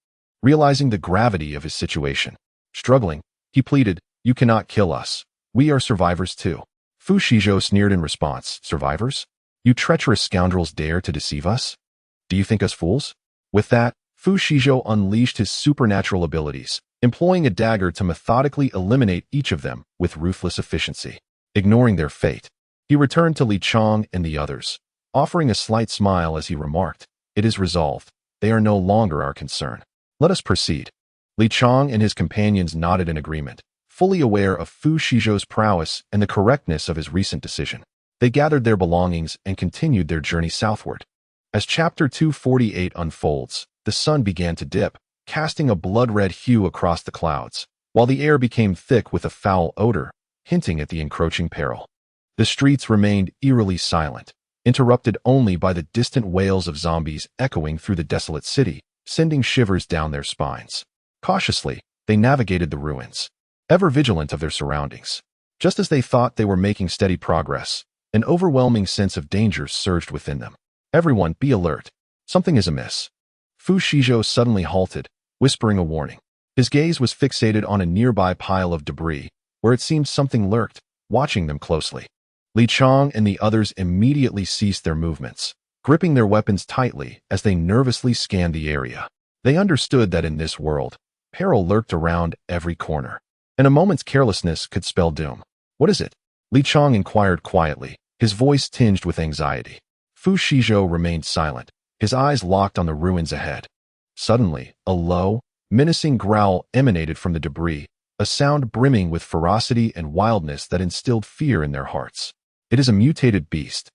Realizing the gravity of his situation, struggling, he pleaded, "You cannot kill us. We are survivors too." Fu Shizhou sneered in response, "Survivors? You treacherous scoundrels dare to deceive us? Do you think us fools?" With that, Fu Shizhou unleashed his supernatural abilities, employing a dagger to methodically eliminate each of them with ruthless efficiency. Ignoring their fate, he returned to Li Chang and the others, offering a slight smile as he remarked, "It is resolved. They are no longer our concern. Let us proceed." Li Chang and his companions nodded in agreement, fully aware of Fu Shizhou's prowess and the correctness of his recent decision. They gathered their belongings and continued their journey southward. As Chapter 248 unfolds, the sun began to dip, casting a blood-red hue across the clouds, while the air became thick with a foul odor, hinting at the encroaching peril. The streets remained eerily silent, interrupted only by the distant wails of zombies echoing through the desolate city, sending shivers down their spines. Cautiously, they navigated the ruins, ever vigilant of their surroundings. Just as they thought they were making steady progress, an overwhelming sense of danger surged within them. "Everyone, be alert. Something is amiss." Fu Shizhou suddenly halted, whispering a warning. His gaze was fixated on a nearby pile of debris, where it seemed something lurked, watching them closely. Li Chang and the others immediately ceased their movements, gripping their weapons tightly as they nervously scanned the area. They understood that in this world, peril lurked around every corner, and a moment's carelessness could spell doom. "What is it?" Li Chang inquired quietly, his voice tinged with anxiety. Fu Shizhou remained silent, his eyes locked on the ruins ahead. Suddenly, a low, menacing growl emanated from the debris, a sound brimming with ferocity and wildness that instilled fear in their hearts. "It is a mutated beast."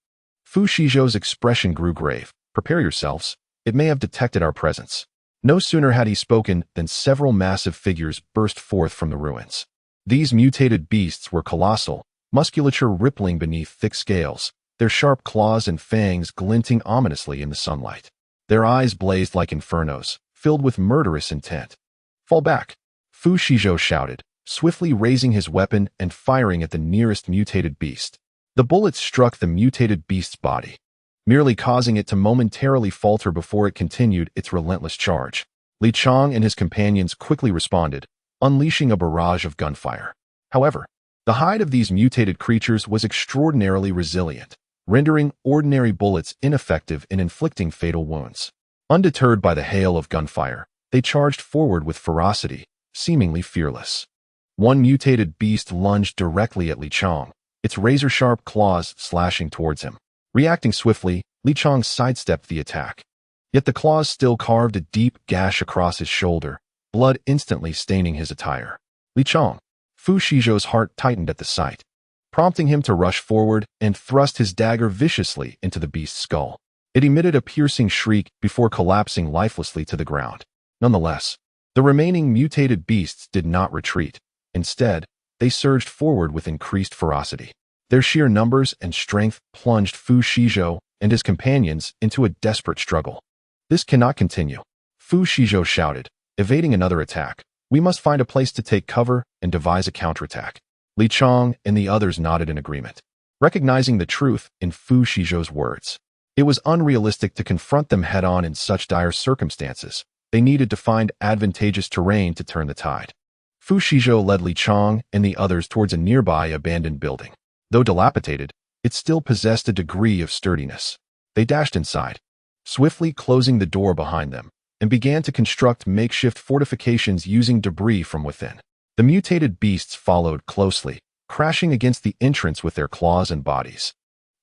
Fu Shizhou's expression grew grave. "Prepare yourselves. It may have detected our presence." No sooner had he spoken than several massive figures burst forth from the ruins. These mutated beasts were colossal, musculature rippling beneath thick scales, their sharp claws and fangs glinting ominously in the sunlight. Their eyes blazed like infernos, filled with murderous intent. "Fall back!" Fu Shizhou shouted, swiftly raising his weapon and firing at the nearest mutated beast. The bullet struck the mutated beast's body, merely causing it to momentarily falter before it continued its relentless charge. Li Chang and his companions quickly responded, unleashing a barrage of gunfire. However, the hide of these mutated creatures was extraordinarily resilient, rendering ordinary bullets ineffective in inflicting fatal wounds. Undeterred by the hail of gunfire, they charged forward with ferocity, seemingly fearless. One mutated beast lunged directly at Li Chang, its razor-sharp claws slashing towards him. Reacting swiftly, Li Chang sidestepped the attack. Yet the claws still carved a deep gash across his shoulder, blood instantly staining his attire. "Li Chang!" Fu Shizhou's heart tightened at the sight, prompting him to rush forward and thrust his dagger viciously into the beast's skull. It emitted a piercing shriek before collapsing lifelessly to the ground. Nonetheless, the remaining mutated beasts did not retreat. Instead, they surged forward with increased ferocity. Their sheer numbers and strength plunged Fu Shizhou and his companions into a desperate struggle. "This cannot continue," Fu Shizhou shouted, evading another attack. "We must find a place to take cover and devise a counterattack." Li Chang and the others nodded in agreement, recognizing the truth in Fu Shizhou's words. It was unrealistic to confront them head-on in such dire circumstances. They needed to find advantageous terrain to turn the tide. Fu Shizhou led Li Chang and the others towards a nearby abandoned building. Though dilapidated, it still possessed a degree of sturdiness. They dashed inside, swiftly closing the door behind them, and began to construct makeshift fortifications using debris from within. The mutated beasts followed closely, crashing against the entrance with their claws and bodies,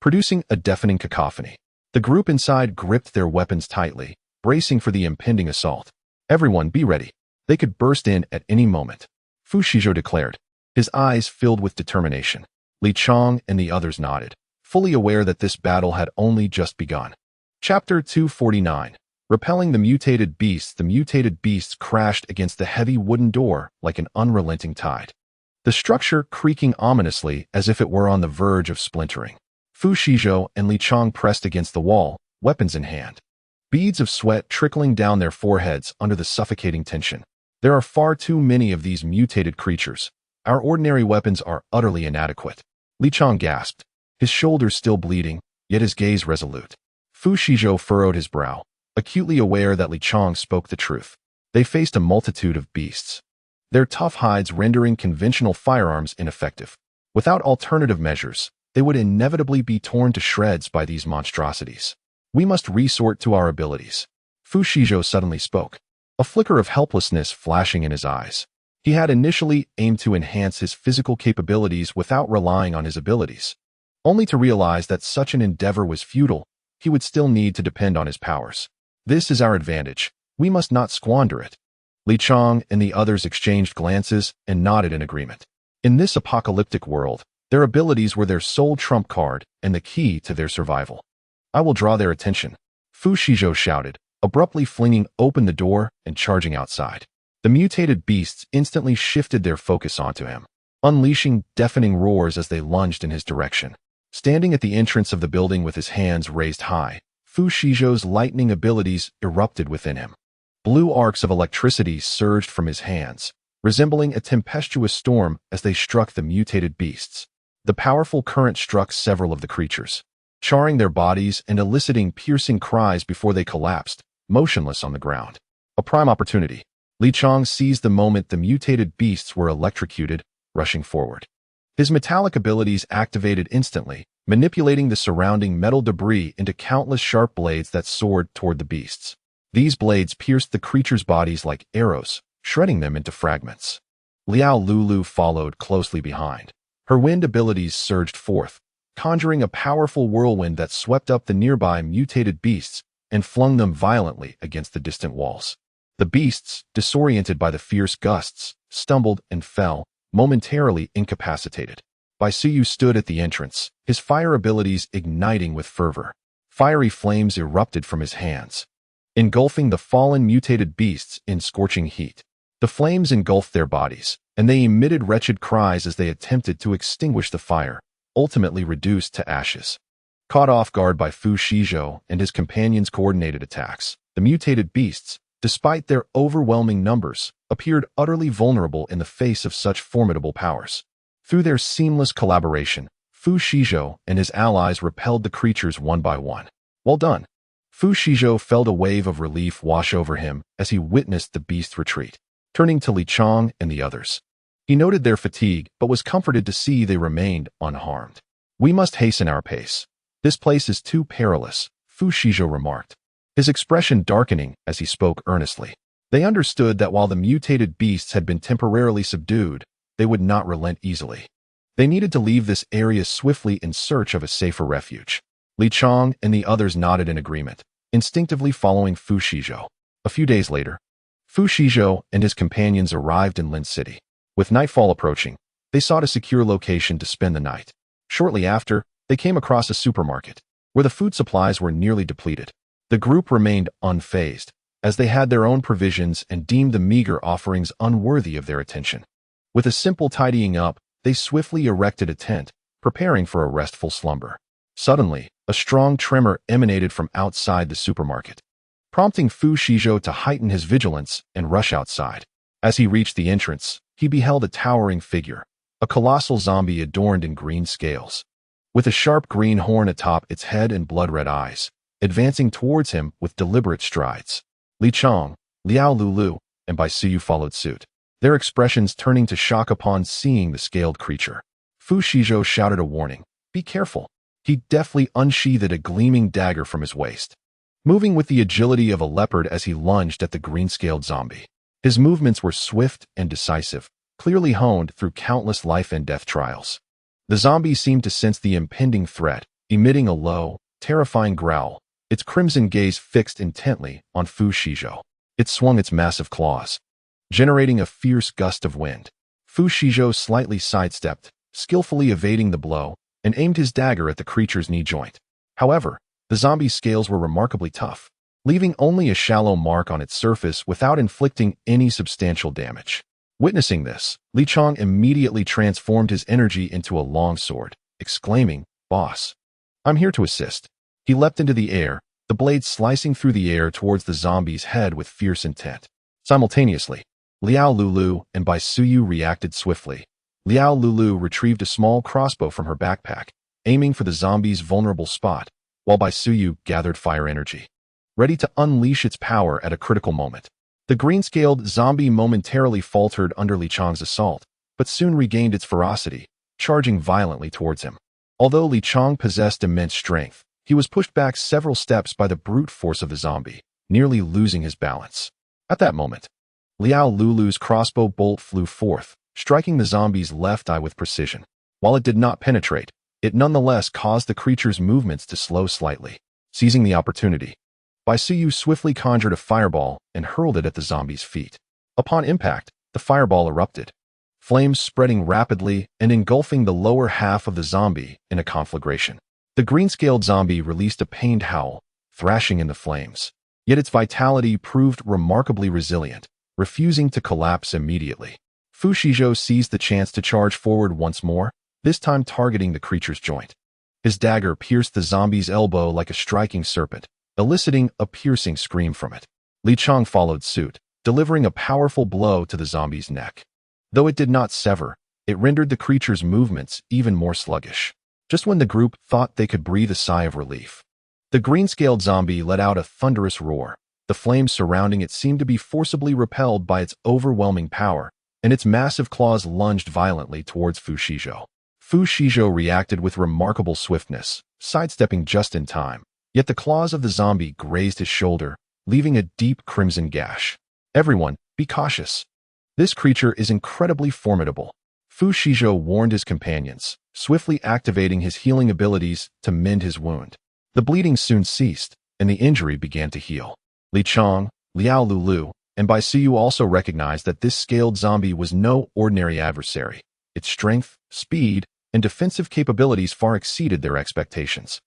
producing a deafening cacophony. The group inside gripped their weapons tightly, bracing for the impending assault. Everyone be ready. They could burst in at any moment, Fu Shizhou declared, his eyes filled with determination. Li Chong and the others nodded, fully aware that this battle had only just begun. Chapter 249. Repelling the mutated beasts crashed against the heavy wooden door like an unrelenting tide, the structure creaking ominously as if it were on the verge of splintering. Fu Shizhou and Li Chong pressed against the wall, weapons in hand, beads of sweat trickling down their foreheads under the suffocating tension. There are far too many of these mutated creatures. Our ordinary weapons are utterly inadequate. Li Chong gasped, his shoulders still bleeding, yet his gaze resolute. Fu Shizhou furrowed his brow, acutely aware that Li Chong spoke the truth. They faced a multitude of beasts, their tough hides rendering conventional firearms ineffective. Without alternative measures, they would inevitably be torn to shreds by these monstrosities. We must resort to our abilities. Fu Shizhou suddenly spoke, a flicker of helplessness flashing in his eyes. He had initially aimed to enhance his physical capabilities without relying on his abilities, only to realize that such an endeavor was futile. He would still need to depend on his powers. This is our advantage. We must not squander it. Li Chong and the others exchanged glances and nodded in agreement. In this apocalyptic world, their abilities were their sole trump card and the key to their survival. I will draw their attention, Fu Shizhou shouted, abruptly flinging open the door and charging outside. The mutated beasts instantly shifted their focus onto him, unleashing deafening roars as they lunged in his direction. Standing at the entrance of the building with his hands raised high, Fu Shizhou's lightning abilities erupted within him. Blue arcs of electricity surged from his hands, resembling a tempestuous storm as they struck the mutated beasts. The powerful current struck several of the creatures, charring their bodies and eliciting piercing cries before they collapsed, motionless on the ground. A prime opportunity. Li Chong seized the moment the mutated beasts were electrocuted, rushing forward. His metallic abilities activated instantly, manipulating the surrounding metal debris into countless sharp blades that soared toward the beasts. These blades pierced the creatures' bodies like arrows, shredding them into fragments. Liao Lulu followed closely behind. Her wind abilities surged forth, conjuring a powerful whirlwind that swept up the nearby mutated beasts and flung them violently against the distant walls. The beasts, disoriented by the fierce gusts, stumbled and fell, momentarily incapacitated. Bai Suyu stood at the entrance, his fire abilities igniting with fervor. Fiery flames erupted from his hands, engulfing the fallen mutated beasts in scorching heat. The flames engulfed their bodies, and they emitted wretched cries as they attempted to extinguish the fire, ultimately reduced to ashes. Caught off guard by Fu Shizhou and his companions' coordinated attacks, the mutated beasts, despite their overwhelming numbers, appeared utterly vulnerable in the face of such formidable powers. Through their seamless collaboration, Fu Shizhou and his allies repelled the creatures one by one. Well done. Fu Shizhou felt a wave of relief wash over him as he witnessed the beast's retreat. Turning to Li Chong and the others, he noted their fatigue but was comforted to see they remained unharmed. We must hasten our pace. This place is too perilous, Fu Shizhou remarked, his expression darkening as he spoke earnestly. They understood that while the mutated beasts had been temporarily subdued, they would not relent easily. They needed to leave this area swiftly in search of a safer refuge. Li Chong and the others nodded in agreement, instinctively following Fu Shizhou. A few days later, Fu Shizhou and his companions arrived in Lin City. With nightfall approaching, they sought a secure location to spend the night. Shortly after, they came across a supermarket, where the food supplies were nearly depleted. The group remained unfazed, as they had their own provisions and deemed the meager offerings unworthy of their attention. With a simple tidying up, they swiftly erected a tent, preparing for a restful slumber. Suddenly, a strong tremor emanated from outside the supermarket, prompting Fu Shizhou to heighten his vigilance and rush outside. As he reached the entrance, he beheld a towering figure, a colossal zombie adorned in green scales, with a sharp green horn atop its head and blood-red eyes, advancing towards him with deliberate strides. Li Chong, Liao Lulu, and Bai Suyu followed suit, their expressions turning to shock upon seeing the scaled creature. Fu Shizhou shouted a warning, "Be careful." He deftly unsheathed a gleaming dagger from his waist. moving with the agility of a leopard as he lunged at the green-scaled zombie. His movements were swift and decisive, clearly honed through countless life-and-death trials. The zombie seemed to sense the impending threat, emitting a low, terrifying growl, its crimson gaze fixed intently on Fu Shizhou. It swung its massive claws, generating a fierce gust of wind. Fu Shizhou slightly sidestepped, skillfully evading the blow, and aimed his dagger at the creature's knee joint. However, the zombie's scales were remarkably tough, leaving only a shallow mark on its surface without inflicting any substantial damage. Witnessing this, Li Chong immediately transformed his energy into a longsword, exclaiming, "Boss, I'm here to assist." He leapt into the air, the blade slicing through the air towards the zombie's head with fierce intent. Simultaneously, Liao Lulu and Bai Suyu reacted swiftly. Liao Lulu retrieved a small crossbow from her backpack, aiming for the zombie's vulnerable spot, while Bai Suyu gathered fire energy, ready to unleash its power at a critical moment. The green-scaled zombie momentarily faltered under Li Chong's assault, but soon regained its ferocity, charging violently towards him. Although Li Chong possessed immense strength, he was pushed back several steps by the brute force of the zombie, nearly losing his balance. At that moment, Liao Lulu's crossbow bolt flew forth, striking the zombie's left eye with precision. While it did not penetrate, it nonetheless caused the creature's movements to slow slightly. Seizing the opportunity, Bai Suyu swiftly conjured a fireball and hurled it at the zombie's feet. Upon impact, the fireball erupted, flames spreading rapidly and engulfing the lower half of the zombie in a conflagration. The green-scaled zombie released a pained howl, thrashing in the flames. Yet its vitality proved remarkably resilient, refusing to collapse immediately. Fu Shizhou seized the chance to charge forward once more, this time targeting the creature's joint. His dagger pierced the zombie's elbow like a striking serpent, eliciting a piercing scream from it. Li Chong followed suit, delivering a powerful blow to the zombie's neck. Though it did not sever, it rendered the creature's movements even more sluggish. Just when the group thought they could breathe a sigh of relief, the green-scaled zombie let out a thunderous roar. The flames surrounding it seemed to be forcibly repelled by its overwhelming power, and its massive claws lunged violently towards Fu Shizhou. Fu Shizhou reacted with remarkable swiftness, sidestepping just in time. Yet the claws of the zombie grazed his shoulder, leaving a deep crimson gash. "Everyone, be cautious. This creature is incredibly formidable." Fu Shizhou warned his companions, swiftly activating his healing abilities to mend his wound. The bleeding soon ceased, and the injury began to heal. Li Chong, Liao Lulu, and Bai Suyu also recognized that this scaled zombie was no ordinary adversary. Its strength, speed, and defensive capabilities far exceeded their expectations.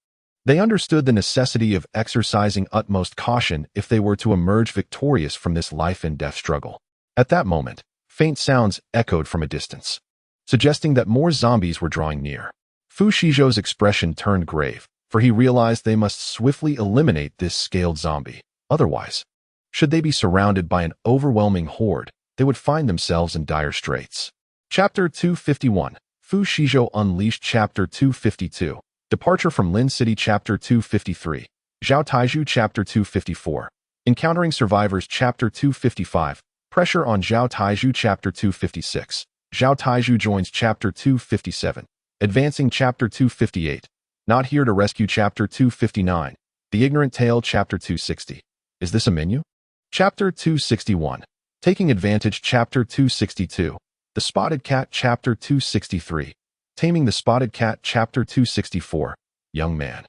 They understood the necessity of exercising utmost caution if they were to emerge victorious from this life-and-death struggle. At that moment, faint sounds echoed from a distance, suggesting that more zombies were drawing near. Fu Shizhou's expression turned grave, for he realized they must swiftly eliminate this scaled zombie. Otherwise, should they be surrounded by an overwhelming horde, they would find themselves in dire straits. Chapter 251. Fu Shizhou Unleashed. Chapter 252. Departure from Lin City. Chapter 253. Zhao Taizhu. Chapter 254. Encountering Survivors. Chapter 255. Pressure on Zhao Taizhu. Chapter 256. Zhao Taizhu joins. Chapter 257. Advancing. Chapter 258. Not Here to Rescue. Chapter 259. The Ignorant Tale. Chapter 260. Is this a menu? Chapter 261. Taking Advantage. Chapter 262. The Spotted Cat. Chapter 263. Taming the Spotted Cat. Chapter 264. Young Man,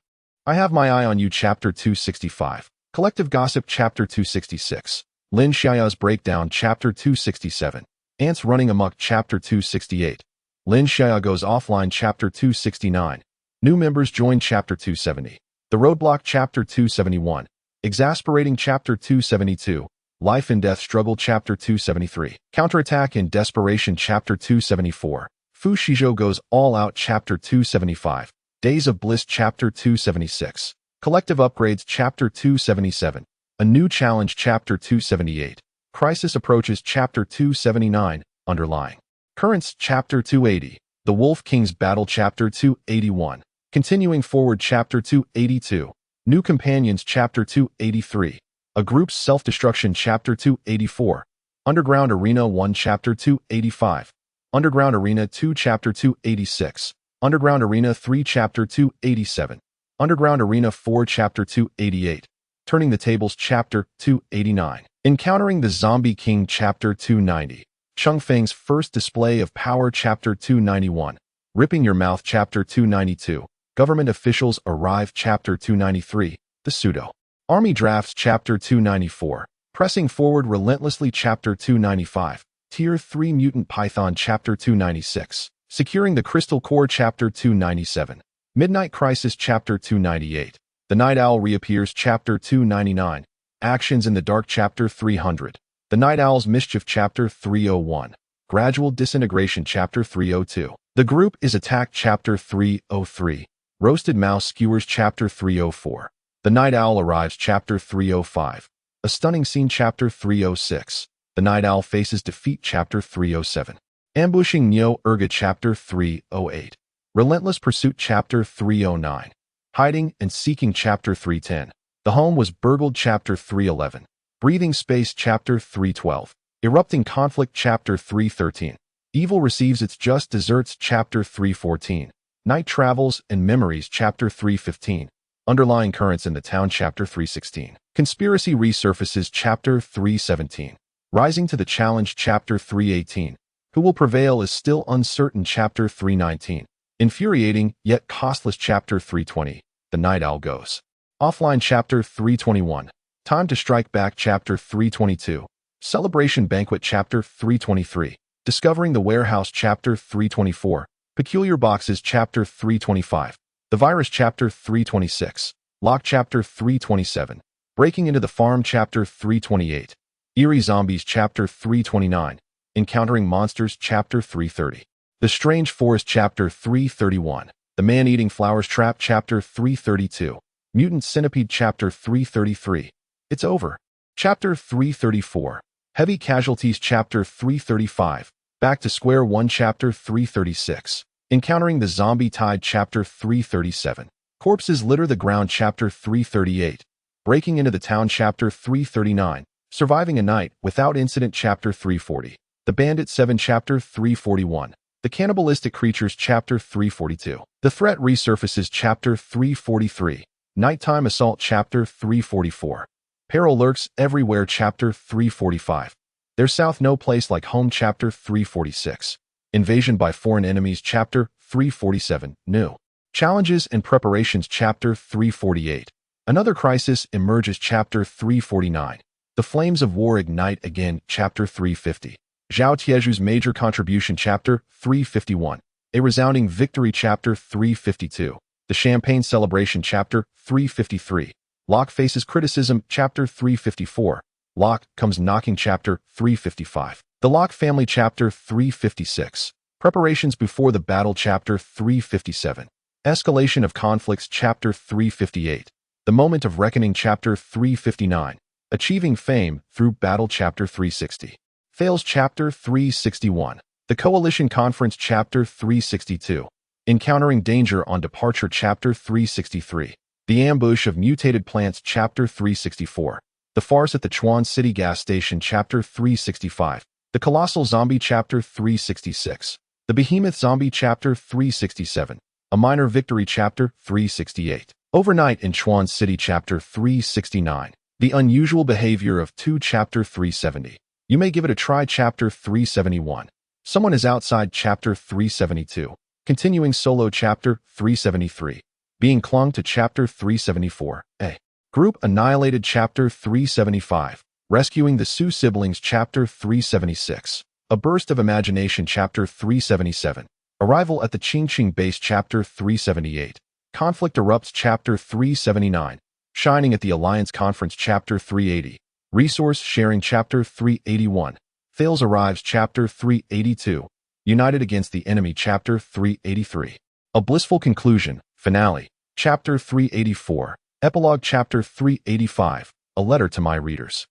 I Have My Eye on You. Chapter 265. Collective Gossip. Chapter 266. Lin Xiaoya's Breakdown. Chapter 267. Ants Running Amok. Chapter 268. Lin Xiaoya Goes Offline. Chapter 269. New Members Join. Chapter 270. The Roadblock. Chapter 271. Exasperating. Chapter 272. Life and Death Struggle. Chapter 273. Counterattack in Desperation. Chapter 274. Fu Shizhou Goes All Out. Chapter 275. Days of Bliss. Chapter 276. Collective Upgrades. Chapter 277. A New Challenge. Chapter 278. Crisis Approaches. Chapter 279. Underlying Currents. Chapter 280. The Wolf King's Battle. Chapter 281. Continuing Forward. Chapter 282. New Companions. Chapter 283. A Group's Self-Destruction. Chapter 284. Underground Arena 1. Chapter 285. Underground Arena 2. Chapter 286. Underground Arena 3. Chapter 287. Underground Arena 4. Chapter 288. Turning the Tables Chapter 289. Encountering the Zombie King Chapter 290. Cheng Feng's First Display of Power Chapter 291. Ripping Your Mouth Chapter 292. Government Officials Arrive Chapter 293. The Pseudo Army Drafts Chapter 294. Pressing Forward Relentlessly Chapter 295. Tier 3 Mutant Python Chapter 296. Securing the Crystal Core Chapter 297. Midnight Crisis Chapter 298. The Night Owl Reappears Chapter 299. Actions in the Dark Chapter 300. The Night Owl's Mischief Chapter 301. Gradual Disintegration Chapter 302. The Group is Attacked Chapter 303. Roasted Mouse Skewers Chapter 304. The Night Owl Arrives Chapter 305. A Stunning Scene Chapter 306. The Night Owl Faces Defeat Chapter 307. Ambushing Neo Urga Chapter 308. Relentless Pursuit Chapter 309. Hiding and Seeking Chapter 310. The Home Was Burgled Chapter 311. Breathing Space Chapter 312. Erupting Conflict Chapter 313. Evil Receives Its Just Desserts Chapter 314. Night Travels and Memories Chapter 315. Underlying Currents in the Town Chapter 316. Conspiracy Resurfaces Chapter 317. Rising to the Challenge Chapter 318. Who Will Prevail is Still Uncertain Chapter 319. Infuriating Yet Costless Chapter 320. The Night Owl Goes Offline Chapter 321. Time to Strike Back Chapter 322. Celebration Banquet Chapter 323. Discovering the Warehouse Chapter 324. Peculiar Boxes Chapter 325. The Virus Chapter 326. Lock Chapter 327. Breaking into the Farm Chapter 328. Eerie Zombies Chapter 329. Encountering Monsters Chapter 330. The Strange Forest Chapter 331. The Man-Eating Flowers Trap Chapter 332. Mutant Centipede Chapter 333. It's Over. Chapter 334. Heavy Casualties Chapter 335. Back to Square One Chapter 336. Encountering the Zombie Tide Chapter 337. Corpses Litter the Ground Chapter 338. Breaking into the Town Chapter 339. Surviving a Night Without Incident Chapter 340. The Bandit 7 Chapter 341. The Cannibalistic Creatures Chapter 342. The Threat Resurfaces Chapter 343. Nighttime Assault Chapter 344. Peril Lurks Everywhere Chapter 345. There's South No Place Like Home Chapter 346. Invasion by Foreign Enemies Chapter 347. New Challenges and Preparations Chapter 348. Another Crisis Emerges Chapter 349. The Flames of War Ignite Again Chapter 350. Zhao Tieju's Major Contribution Chapter 351. A Resounding Victory Chapter 352. The Champagne Celebration Chapter 353. Locke Faces Criticism Chapter 354. Locke Comes Knocking Chapter 355. The Locke Family Chapter 356. Preparations Before the Battle Chapter 357. Escalation of Conflicts Chapter 358. The Moment of Reckoning Chapter 359. Achieving Fame Through Battle Chapter 360. Fails Chapter 361. The Coalition Conference Chapter 362. Encountering Danger on Departure Chapter 363. The Ambush of Mutated Plants Chapter 364. The Farce at the Chuan City Gas Station Chapter 365. The Colossal Zombie Chapter 366. The Behemoth Zombie Chapter 367. A Minor Victory Chapter 368. Overnight in Chuan City Chapter 369. The Unusual Behavior of 2 Chapter 370. You May Give It a Try Chapter 371. Someone Is Outside Chapter 372. Continuing Solo Chapter 373. Being Clung to Chapter 374. A Group Annihilated Chapter 375. Rescuing the Sioux Siblings Chapter 376. A Burst of Imagination Chapter 377. Arrival at the Qingqing Base Chapter 378. Conflict Erupts Chapter 379. Shining at the Alliance Conference Chapter 380. Resource Sharing Chapter 381. Thales Arrives Chapter 382. United Against the Enemy Chapter 383. A Blissful Conclusion, Finale, Chapter 384. Epilogue Chapter 385. A Letter to My Readers.